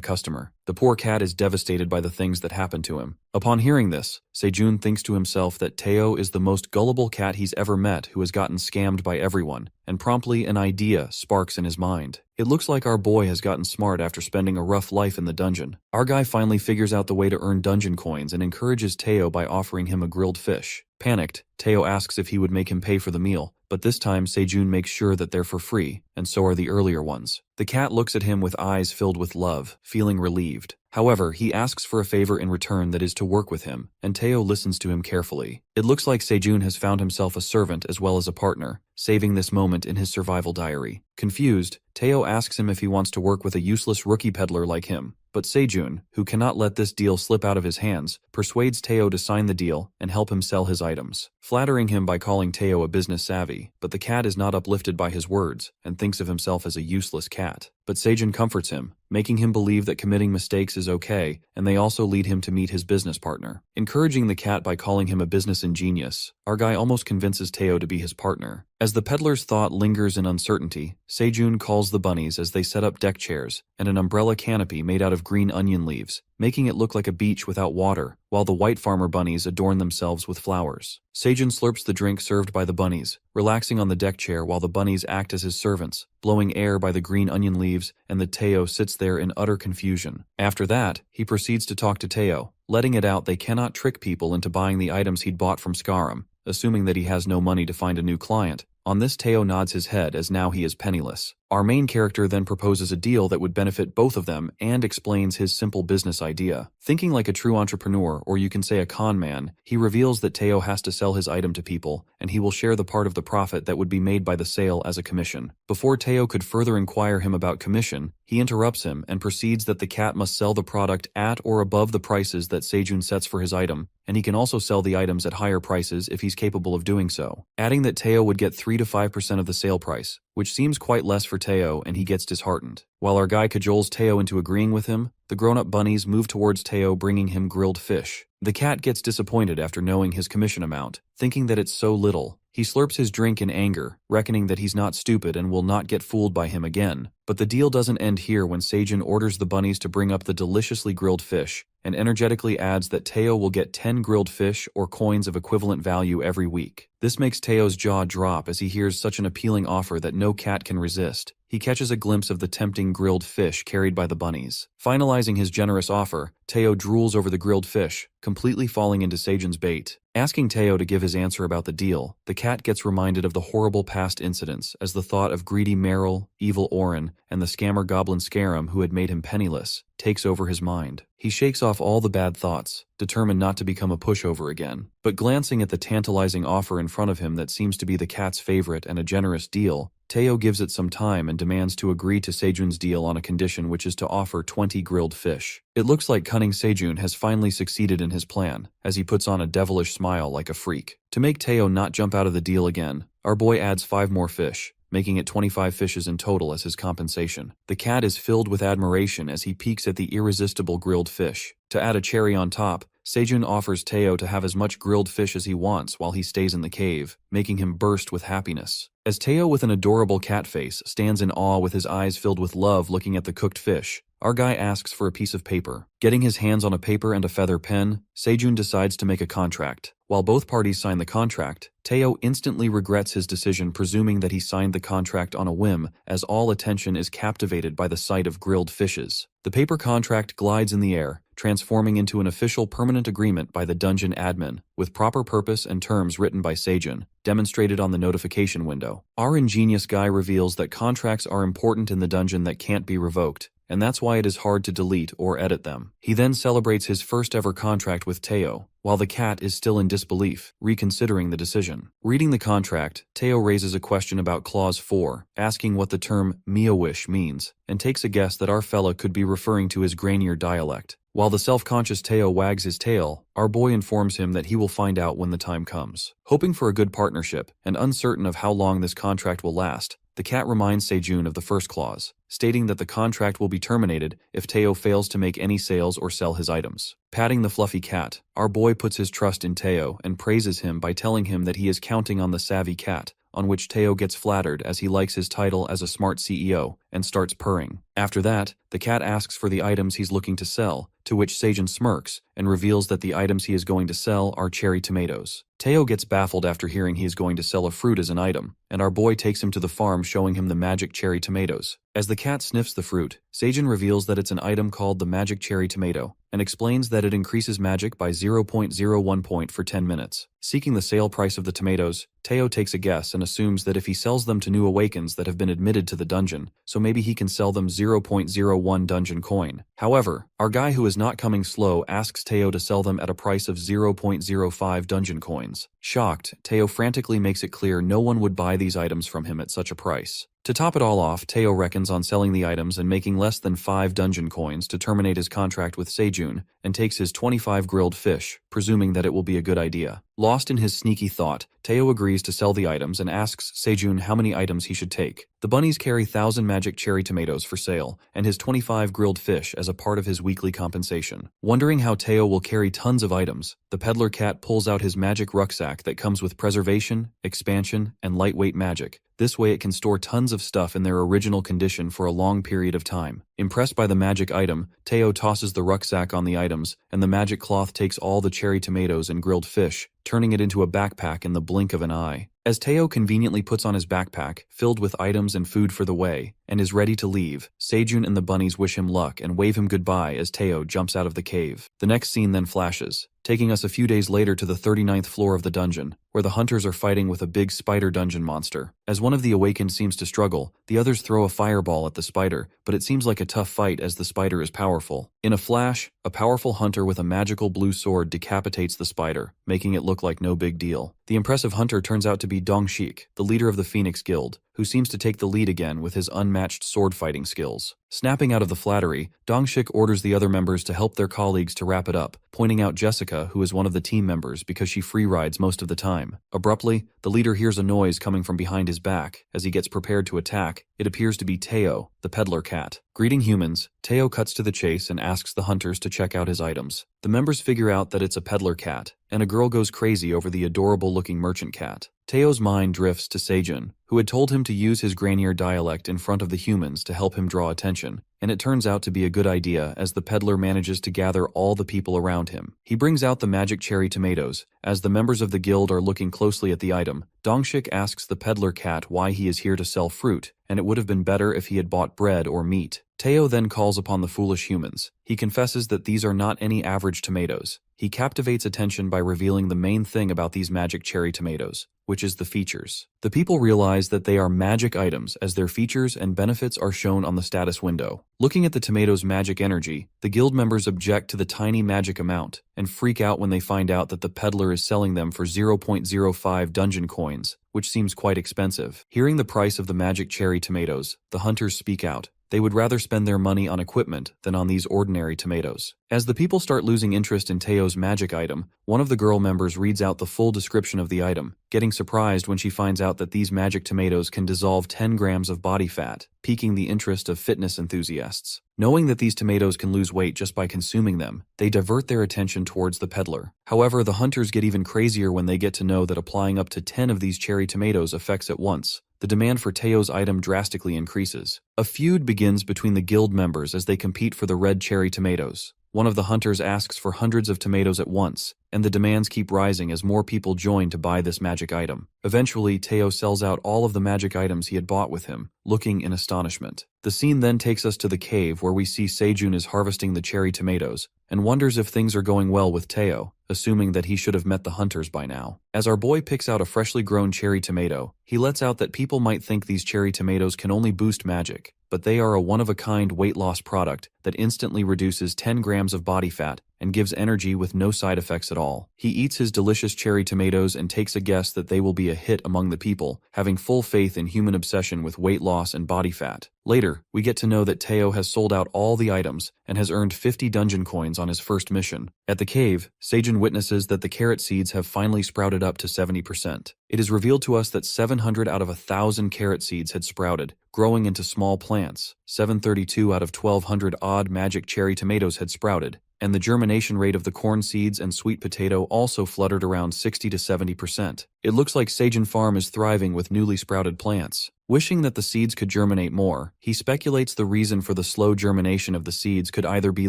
customer. The poor cat is devastated by the things that happen to him. Upon hearing this, Sejun thinks to himself that Teo is the most gullible cat he's ever met who has gotten scammed by everyone, and promptly an idea sparks in his mind. It looks like our boy has gotten smart after spending a rough life in the dungeon. Our guy finally figures out the way to earn dungeon coins and encourages Teo by offering him a grilled fish. Panicked, Teo asks if he would make him pay for the meal, but this time Sejun makes sure that they're for free, and so are the earlier ones. The cat looks at him with eyes filled with love, feeling relieved. However, he asks for a favor in return that is to work with him, and Teo listens to him carefully. It looks like Sejun has found himself a servant as well as a partner, saving this moment in his survival diary. Confused, Teo asks him if he wants to work with a useless rookie peddler like him, but Sejun, who cannot let this deal slip out of his hands, persuades Teo to sign the deal and help him sell his items, flattering him by calling Teo a business savvy. But the cat is not uplifted by his words and thinks of himself as a useless cat. But Sejun comforts him, making him believe that committing mistakes is okay, and they also lead him to meet his business partner. Encouraging the cat by calling him a business ingenious, our guy almost convinces Teo to be his partner. As the peddler's thought lingers in uncertainty, Sejun calls the bunnies as they set up deck chairs and an umbrella canopy made out of green onion leaves, making it look like a beach without water, while the white farmer bunnies adorn themselves with flowers. Sejun slurps the drink served by the bunnies, relaxing on the deck chair while the bunnies act as his servants, blowing air by the green onion leaves, and the Teo sits there in utter confusion. After that, he proceeds to talk to Teo, letting it out they cannot trick people into buying the items he'd bought from Skaram, assuming that he has no money to find a new client. On this, Teo nods his head as now he is penniless. Our main character then proposes a deal that would benefit both of them and explains his simple business idea. Thinking like a true entrepreneur, or you can say a con man, he reveals that Teo has to sell his item to people, and he will share the part of the profit that would be made by the sale as a commission. Before Teo could further inquire him about commission, he interrupts him and proceeds that the cat must sell the product at or above the prices that Sejun sets for his item, and he can also sell the items at higher prices if he's capable of doing so, adding that Teo would get 3 to 5% of the sale price, which seems quite less for Teo, and he gets disheartened. While our guy cajoles Teo into agreeing with him, the grown-up bunnies move towards Teo, bringing him grilled fish. The cat gets disappointed after knowing his commission amount, thinking that it's so little. He slurps his drink in anger, reckoning that he's not stupid and will not get fooled by him again. But the deal doesn't end here when Sejun orders the bunnies to bring up the deliciously grilled fish, and energetically adds that Teo will get 10 grilled fish or coins of equivalent value every week. This makes Teo's jaw drop as he hears such an appealing offer that no cat can resist. He catches a glimpse of the tempting grilled fish carried by the bunnies. Finalizing his generous offer, Teo drools over the grilled fish, completely falling into Sejun's bait. Asking Teo to give his answer about the deal, the cat gets reminded of the horrible past incidents as the thought of greedy Meryl, evil Orin, and the scammer goblin Skaram who had made him penniless takes over his mind. He shakes off all the bad thoughts, determined not to become a pushover again. But glancing at the tantalizing offer in front of him that seems to be the cat's favorite and a generous deal, Teo gives it some time and demands to agree to Sejun's deal on a condition, which is to offer 20 grilled fish. It looks like cunning Sejun has finally succeeded in his plan, as he puts on a devilish smile like a freak. To make Teo not jump out of the deal again, our boy adds 5 more fish, making it 25 fishes in total as his compensation. The cat is filled with admiration as he peeks at the irresistible grilled fish. To add a cherry on top, Sejun offers Teo to have as much grilled fish as he wants while he stays in the cave, making him burst with happiness. As Teo with an adorable cat face stands in awe with his eyes filled with love looking at the cooked fish, our guy asks for a piece of paper. Getting his hands on a paper and a feather pen, Sejun decides to make a contract. While both parties sign the contract, Teo instantly regrets his decision, presuming that he signed the contract on a whim, as all attention is captivated by the sight of grilled fishes. The paper contract glides in the air, transforming into an official permanent agreement by the dungeon admin, with proper purpose and terms written by Seijun, demonstrated on the notification window. Our ingenious guy reveals that contracts are important in the dungeon that can't be revoked, and that's why it is hard to delete or edit them. He then celebrates his first ever contract with Teo, while the cat is still in disbelief, reconsidering the decision. Reading the contract, Teo raises a question about Clause 4, asking what the term Miowish means, and takes a guess that our fella could be referring to his Grainier dialect. While the self-conscious Teo wags his tail, our boy informs him that he will find out when the time comes. Hoping for a good partnership, and uncertain of how long this contract will last, the cat reminds Seijun of the first clause, stating that the contract will be terminated if Teo fails to make any sales or sell his items. Patting the fluffy cat, our boy puts his trust in Teo and praises him by telling him that he is counting on the savvy cat, on which Teo gets flattered as he likes his title as a smart CEO and starts purring. After that, the cat asks for the items he's looking to sell, to which Seijun smirks and reveals that the items he is going to sell are cherry tomatoes. Teo gets baffled after hearing he is going to sell a fruit as an item, and our boy takes him to the farm showing him the magic cherry tomatoes. As the cat sniffs the fruit, Seijun reveals that it's an item called the magic cherry tomato, and explains that it increases magic by 0.01 point for 10 minutes. Seeking the sale price of the tomatoes, Teo takes a guess and assumes that if he sells them to new awakens that have been admitted to the dungeon, so maybe he can sell them 0.01 dungeon coin. However, our guy who is not coming slow asks Teo to sell them at a price of 0.05 dungeon coins. Shocked, Teo frantically makes it clear no one would buy these items from him at such a price. To top it all off, Teo reckons on selling the items and making less than 5 dungeon coins to terminate his contract with Seijun, and takes his 25 grilled fish, presuming that it will be a good idea. Lost in his sneaky thought, Teo agrees to sell the items and asks Seijun how many items he should take. The bunnies carry 1,000 magic cherry tomatoes for sale, and his 25 grilled fish as a part of his weekly compensation. Wondering how Teo will carry tons of items, the peddler cat pulls out his magic rucksack that comes with preservation, expansion, and lightweight magic. This way it can store tons of stuff in their original condition for a long period of time. Impressed by the magic item, Teo tosses the rucksack on the items, and the magic cloth takes all the cherry tomatoes and grilled fish, turning it into a backpack in the blink of an eye. As Teo conveniently puts on his backpack, filled with items and food for the way, and is ready to leave, Seijun and the bunnies wish him luck and wave him goodbye as Teo jumps out of the cave. The next scene then flashes, taking us a few days later to the 39th floor of the dungeon, where the hunters are fighting with a big spider dungeon monster. As one of the awakened seems to struggle, the others throw a fireball at the spider, but it seems like a tough fight as the spider is powerful. In a flash, a powerful hunter with a magical blue sword decapitates the spider, making it look like no big deal. The impressive hunter turns out to be Dongshik, the leader of the Phoenix Guild, who seems to take the lead again with his unmatched sword-fighting skills. Snapping out of the flattery, Dongshik orders the other members to help their colleagues to wrap it up, pointing out Jessica, who is one of the team members because she free rides most of the time. Abruptly, the leader hears a noise coming from behind his back. As he gets prepared to attack, it appears to be Teo, the peddler cat. Greeting humans, Teo cuts to the chase and asks the hunters to check out his items. The members figure out that it's a peddler cat, and a girl goes crazy over the adorable-looking merchant cat. Teo's mind drifts to Seijun, who had told him to use his Grainier dialect in front of the humans to help him draw attention, and it turns out to be a good idea as the peddler manages to gather all the people around him. He brings out the magic cherry tomatoes. As the members of the guild are looking closely at the item, Dongshik asks the peddler cat why he is here to sell fruit, and it would have been better if he had bought bread or meat. Teo then calls upon the foolish humans. He confesses that these are not any average tomatoes. He captivates attention by revealing the main thing about these magic cherry tomatoes, which is the features. The people realize that they are magic items as their features and benefits are shown on the status window. Looking at the tomatoes' magic energy, the guild members object to the tiny magic amount and freak out when they find out that the peddler is selling them for 0.05 dungeon coins, which seems quite expensive. Hearing the price of the magic cherry tomatoes, the hunters speak out. They would rather spend their money on equipment than on these ordinary tomatoes. As the people start losing interest in Teo's magic item, one of the girl members reads out the full description of the item, getting surprised when she finds out that these magic tomatoes can dissolve 10 grams of body fat, piquing the interest of fitness enthusiasts. Knowing that these tomatoes can lose weight just by consuming them, they divert their attention towards the peddler. However, the hunters get even crazier when they get to know that applying up to 10 of these cherry tomatoes affects at once. The demand for Teo's item drastically increases. A feud begins between the guild members as they compete for the red cherry tomatoes. One of the hunters asks for hundreds of tomatoes at once, and the demands keep rising as more people join to buy this magic item. Eventually, Teo sells out all of the magic items he had bought with him, looking in astonishment. The scene then takes us to the cave where we see Seijun is harvesting the cherry tomatoes, and wonders if things are going well with Teo, assuming that he should have met the hunters by now. As our boy picks out a freshly grown cherry tomato, he lets out that people might think these cherry tomatoes can only boost magic, but they are a one-of-a-kind weight loss product that instantly reduces 10 grams of body fat and gives energy with no side effects at all. He eats his delicious cherry tomatoes and takes a guess that they will be a hit among the people, having full faith in human obsession with weight loss and body fat. Later, we get to know that Teo has sold out all the items and has earned 50 dungeon coins on his first mission. At the cave, Seijun witnesses that the carrot seeds have finally sprouted up to 70%. It is revealed to us that 700 out of 1,000 carrot seeds had sprouted, growing into small plants. 732 out of 1,200 odd magic cherry tomatoes had sprouted, and the germination rate of the corn seeds and sweet potato also fluttered around 60 to 70%. It looks like Seijun Farm is thriving with newly sprouted plants. Wishing that the seeds could germinate more, he speculates the reason for the slow germination of the seeds could either be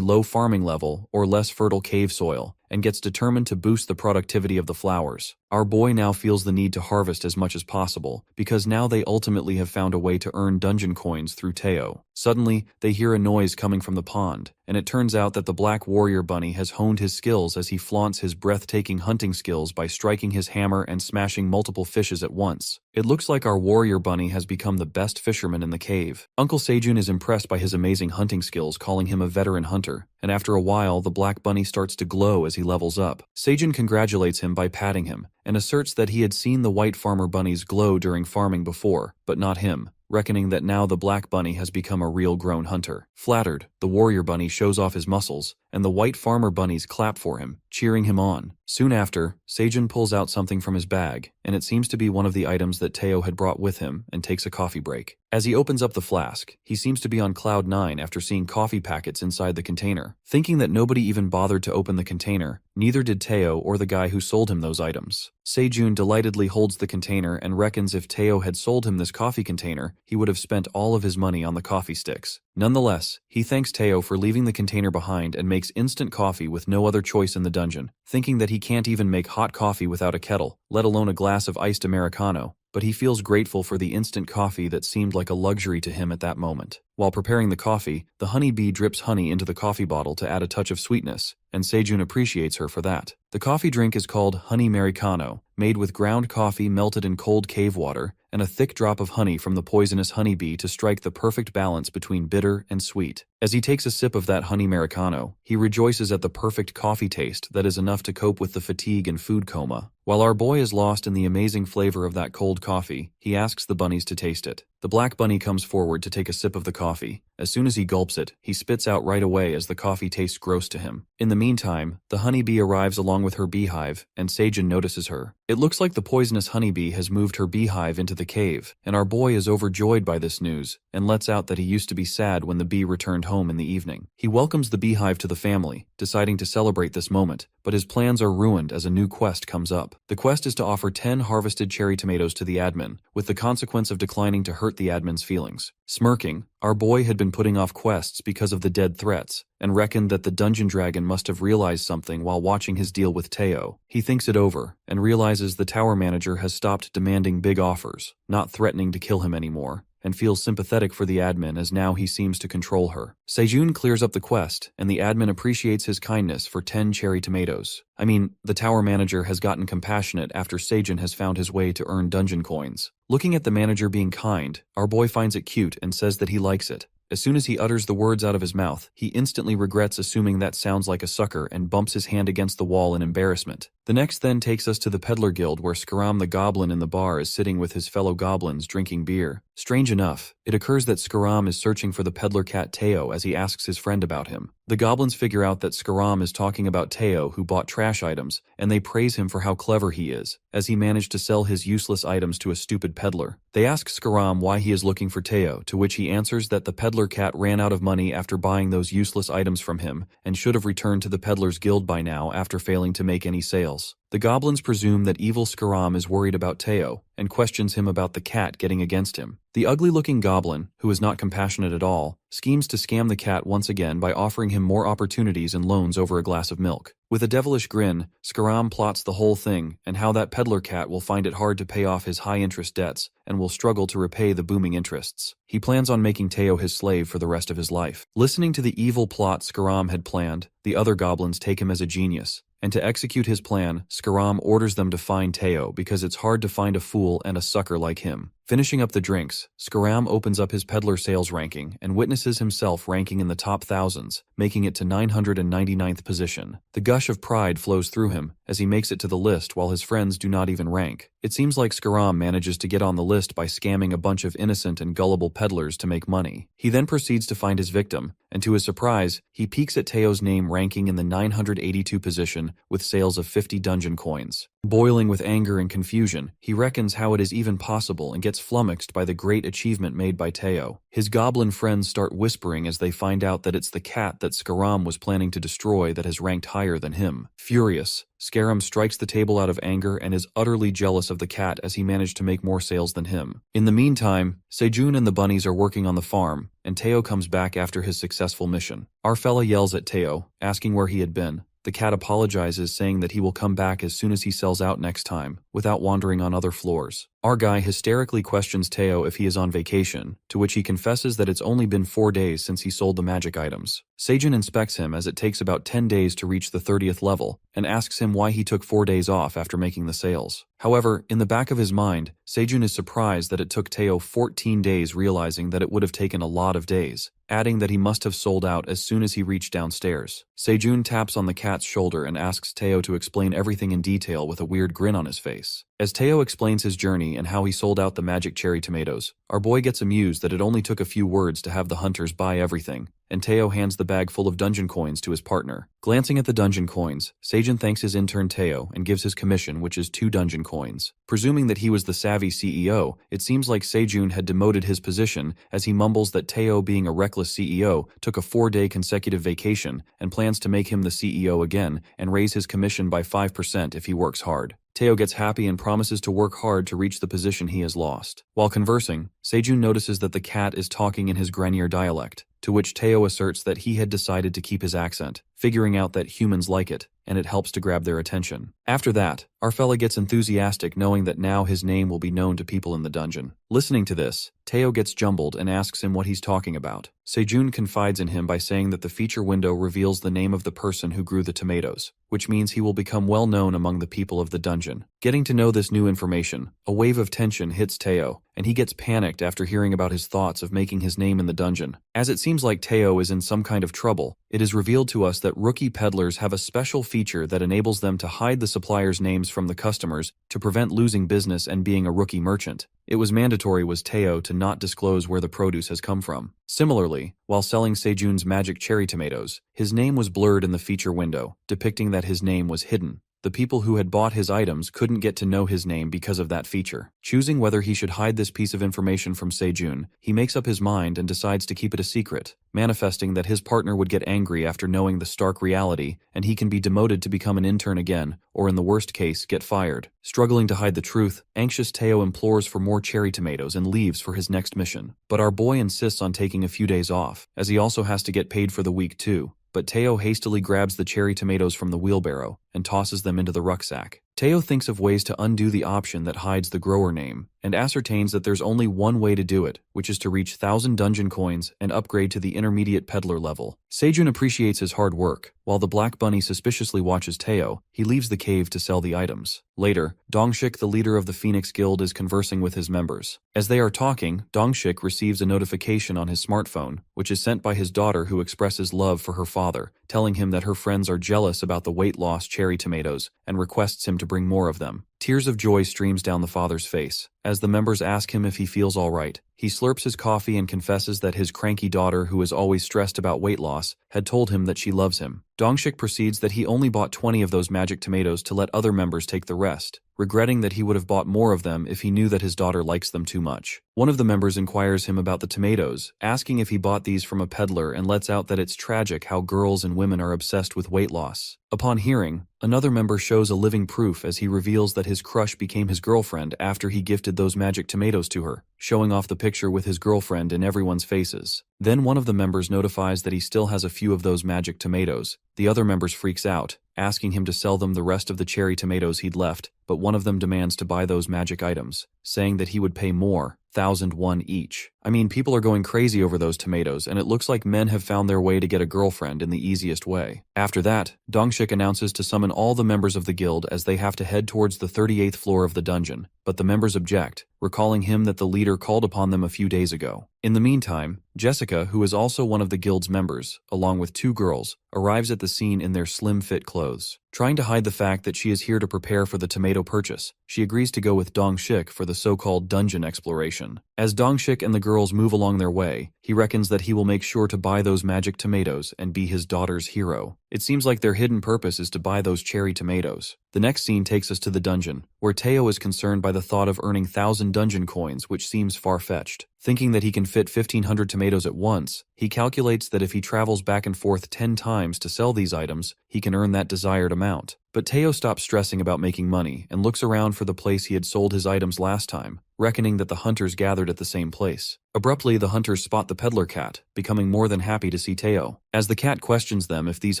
low farming level or less fertile cave soil, and gets determined to boost the productivity of the flowers. Our boy now feels the need to harvest as much as possible, because now they ultimately have found a way to earn dungeon coins through Teo. Suddenly, they hear a noise coming from the pond, and it turns out that the Black Warrior Bunny has honed his skills as he flaunts his breathtaking hunting skills by striking his hammer and smashing multiple fishes at once. It looks like our Warrior Bunny has become the best fisherman in the cave. Uncle Seijun is impressed by his amazing hunting skills, calling him a veteran hunter, and after a while the Black Bunny starts to glow as he levels up. Seijun congratulates him by patting him, and asserts that he had seen the white farmer bunnies glow during farming before, but not him, reckoning that now the Black Bunny has become a real grown hunter. Flattered, the Warrior Bunny shows off his muscles, and the white farmer bunnies clap for him, cheering him on. Soon after, Seijun pulls out something from his bag, and it seems to be one of the items that Teo had brought with him, and takes a coffee break. As he opens up the flask, he seems to be on cloud 9 after seeing coffee packets inside the container. Thinking that nobody even bothered to open the container, neither did Teo or the guy who sold him those items. Seijun delightedly holds the container and reckons if Teo had sold him this coffee container, he would have spent all of his money on the coffee sticks. Nonetheless, he thanks Teo for leaving the container behind and makes instant coffee with no other choice in the dungeon, thinking that he can't even make hot coffee without a kettle, let alone a glass of iced Americano. But he feels grateful for the instant coffee that seemed like a luxury to him at that moment. While preparing the coffee, the honey bee drips honey into the coffee bottle to add a touch of sweetness, and Seijun appreciates her for that. The coffee drink is called honey Americano, made with ground coffee melted in cold cave water, and a thick drop of honey from the poisonous honey bee to strike the perfect balance between bitter and sweet. As he takes a sip of that honey Americano, he rejoices at the perfect coffee taste that is enough to cope with the fatigue and food coma. While our boy is lost in the amazing flavor of that cold coffee, he asks the bunnies to taste it. The Black Bunny comes forward to take a sip of the coffee. As soon as he gulps it, he spits out right away as the coffee tastes gross to him. In the meantime, the honeybee arrives along with her beehive, and Seijun notices her. It looks like the poisonous honeybee has moved her beehive into the cave, and our boy is overjoyed by this news, and lets out that he used to be sad when the bee returned home in the evening. He welcomes the beehive to the family, deciding to celebrate this moment, but his plans are ruined as a new quest comes up. The quest is to offer 10 harvested cherry tomatoes to the admin, with the consequence of declining to hurt the admin's feelings. Smirking, our boy had been putting off quests because of the dead threats, and reckoned that the dungeon dragon must have realized something while watching his deal with Teo. He thinks it over, and realizes the tower manager has stopped demanding big offers, not threatening to kill him anymore, and feels sympathetic for the admin as now he seems to control her. Seijun clears up the quest, and the admin appreciates his kindness for 10 cherry tomatoes. I mean, the tower manager has gotten compassionate after Seijun has found his way to earn dungeon coins. Looking at the manager being kind, our boy finds it cute and says that he likes it. As soon as he utters the words out of his mouth, he instantly regrets assuming that sounds like a sucker and bumps his hand against the wall in embarrassment. The next then takes us to the Peddler Guild, where Skaram the Goblin in the bar is sitting with his fellow goblins drinking beer. Strange enough, it occurs that Skaram is searching for the peddler cat Teo as he asks his friend about him. The goblins figure out that Skaram is talking about Teo, who bought trash items, and they praise him for how clever he is, as he managed to sell his useless items to a stupid peddler. They ask Skaram why he is looking for Teo, to which he answers that the peddler cat ran out of money after buying those useless items from him, and should have returned to the Peddler's Guild by now after failing to make any sales. else. The goblins presume that evil Skaram is worried about Teo and questions him about the cat getting against him. The ugly-looking goblin, who is not compassionate at all, schemes to scam the cat once again by offering him more opportunities and loans over a glass of milk. With a devilish grin, Skaram plots the whole thing and how that peddler cat will find it hard to pay off his high-interest debts and will struggle to repay the booming interests. He plans on making Teo his slave for the rest of his life. Listening to the evil plot Skaram had planned, the other goblins take him as a genius. And to execute his plan, Skaram orders them to find Teo because it's hard to find a fool and a sucker like him. Finishing up the drinks, Skaram opens up his peddler sales ranking and witnesses himself ranking in the top thousands, making it to 999th position. The gush of pride flows through him as he makes it to the list while his friends do not even rank. It seems like Skaram manages to get on the list by scamming a bunch of innocent and gullible peddlers to make money. He then proceeds to find his victim, and to his surprise, he peeks at Teo's name ranking in the 982 position with sales of 50 dungeon coins. Boiling with anger and confusion, he reckons how it is even possible and gets flummoxed by the great achievement made by Teo. His goblin friends start whispering as they find out that it's the cat that Skaram was planning to destroy that has ranked higher than him. Furious, Skaram strikes the table out of anger and is utterly jealous of the cat as he managed to make more sales than him. In the meantime, Sejun and the bunnies are working on the farm, and Teo comes back after his successful mission. Our fella yells at Teo, asking where he had been. The cat apologizes, saying that he will come back as soon as he sells out next time, without wandering on other floors. Our guy hysterically questions Teo if he is on vacation, to which he confesses that it's only been 4 days since he sold the magic items. Sejun inspects him as it takes about 10 days to reach the 30th level, and asks him why he took 4 days off after making the sales. However, in the back of his mind, Sejun is surprised that it took Teo 14 days, realizing that it would have taken a lot of days, adding that he must have sold out as soon as he reached downstairs. Sejun taps on the cat's shoulder and asks Teo to explain everything in detail with a weird grin on his face. As Teo explains his journey and how he sold out the magic cherry tomatoes, our boy gets amused that it only took a few words to have the hunters buy everything, and Teo hands the bag full of dungeon coins to his partner. Glancing at the dungeon coins, Sejun thanks his intern Teo and gives his commission, which is 2 dungeon coins. Presuming that he was the savvy CEO, it seems like Sejun had demoted his position as he mumbles that Teo, being a reckless CEO, took a 4-day consecutive vacation and plans to make him the CEO again and raise his commission by 5% if he works hard. Teo gets happy and promises to work hard to reach the position he has lost. While conversing, Sejun notices that the cat is talking in his Grenier dialect, to which Teo asserts that he had decided to keep his accent, figuring out that humans like it, and it helps to grab their attention. After that, our fella gets enthusiastic knowing that now his name will be known to people in the dungeon. Listening to this, Teo gets jumbled and asks him what he's talking about. Sejun confides in him by saying that the feature window reveals the name of the person who grew the tomatoes, which means he will become well known among the people of the dungeon. Getting to know this new information, a wave of tension hits Teo, and he gets panicked after hearing about his thoughts of making his name in the dungeon. As it seems like Teo is in some kind of trouble, it is revealed to us that rookie peddlers have a special feature that enables them to hide the suppliers' names from the customers to prevent losing business and being a rookie merchant. It was mandatory was Teo to not disclose where the produce has come from. Similarly, while selling Sejun's magic cherry tomatoes, his name was blurred in the feature window, depicting that his name was hidden. The people who had bought his items couldn't get to know his name because of that feature. Choosing whether he should hide this piece of information from Sejun, he makes up his mind and decides to keep it a secret, manifesting that his partner would get angry after knowing the stark reality, and he can be demoted to become an intern again, or in the worst case, get fired. Struggling to hide the truth, anxious Teo implores for more cherry tomatoes and leaves for his next mission. But our boy insists on taking a few days off, as he also has to get paid for the week too. But Teo hastily grabs the cherry tomatoes from the wheelbarrow and tosses them into the rucksack. Teo thinks of ways to undo the option that hides the grower name, and ascertains that there's only one way to do it, which is to reach 1,000 dungeon coins and upgrade to the intermediate peddler level. Sejun appreciates his hard work. While the Black Bunny suspiciously watches Teo, he leaves the cave to sell the items. Later, Dongshik, the leader of the Phoenix Guild, is conversing with his members. As they are talking, Dongshik receives a notification on his smartphone, which is sent by his daughter, who expresses love for her father, telling him that her friends are jealous about the weight loss cherry tomatoes and requests him to bring more of them. Tears of joy streams down the father's face. As the members ask him if he feels all right, he slurps his coffee and confesses that his cranky daughter, who is always stressed about weight loss, had told him that she loves him. Dongshik proceeds that he only bought 20 of those magic tomatoes to let other members take the rest, regretting that he would have bought more of them if he knew that his daughter likes them too much. One of the members inquires him about the tomatoes, asking if he bought these from a peddler, and lets out that it's tragic how girls and women are obsessed with weight loss. Upon hearing, another member shows a living proof as he reveals that his crush became his girlfriend after he gifted those magic tomatoes to her, showing off the picture with his girlfriend in everyone's faces. Then one of the members notifies that he still has a few of those magic tomatoes. The other members freaks out, asking him to sell them the rest of the cherry tomatoes he'd left, but one of them demands to buy those magic items, saying that he would pay more, 1,001 each. I mean, people are going crazy over those tomatoes, and it looks like men have found their way to get a girlfriend in the easiest way. After that, Dongshik announces to summon all the members of the guild as they have to head towards the 38th floor of the dungeon, but the members object, recalling him that the leader called upon them a few days ago. In the meantime, Jessica, who is also one of the guild's members, along with 2 girls, arrives at the scene in their slim-fit clothes. Trying to hide the fact that she is here to prepare for the tomato purchase, she agrees to go with Dongshik for the so-called dungeon exploration. As Dongshik and the girls move along their way, he reckons that he will make sure to buy those magic tomatoes and be his daughter's hero. It seems like their hidden purpose is to buy those cherry tomatoes. The next scene takes us to the dungeon, where Teo is concerned by the thought of earning 1,000 dungeon coins, which seems far-fetched. Thinking that he can fit 1,500 tomatoes at once, he calculates that if he travels back and forth 10 times to sell these items, he can earn that desired amount. But Teo stops stressing about making money and looks around for the place he had sold his items last time, reckoning that the hunters gathered at the same place. Abruptly, the hunters spot the peddler cat, becoming more than happy to see Teo. As the cat questions them if these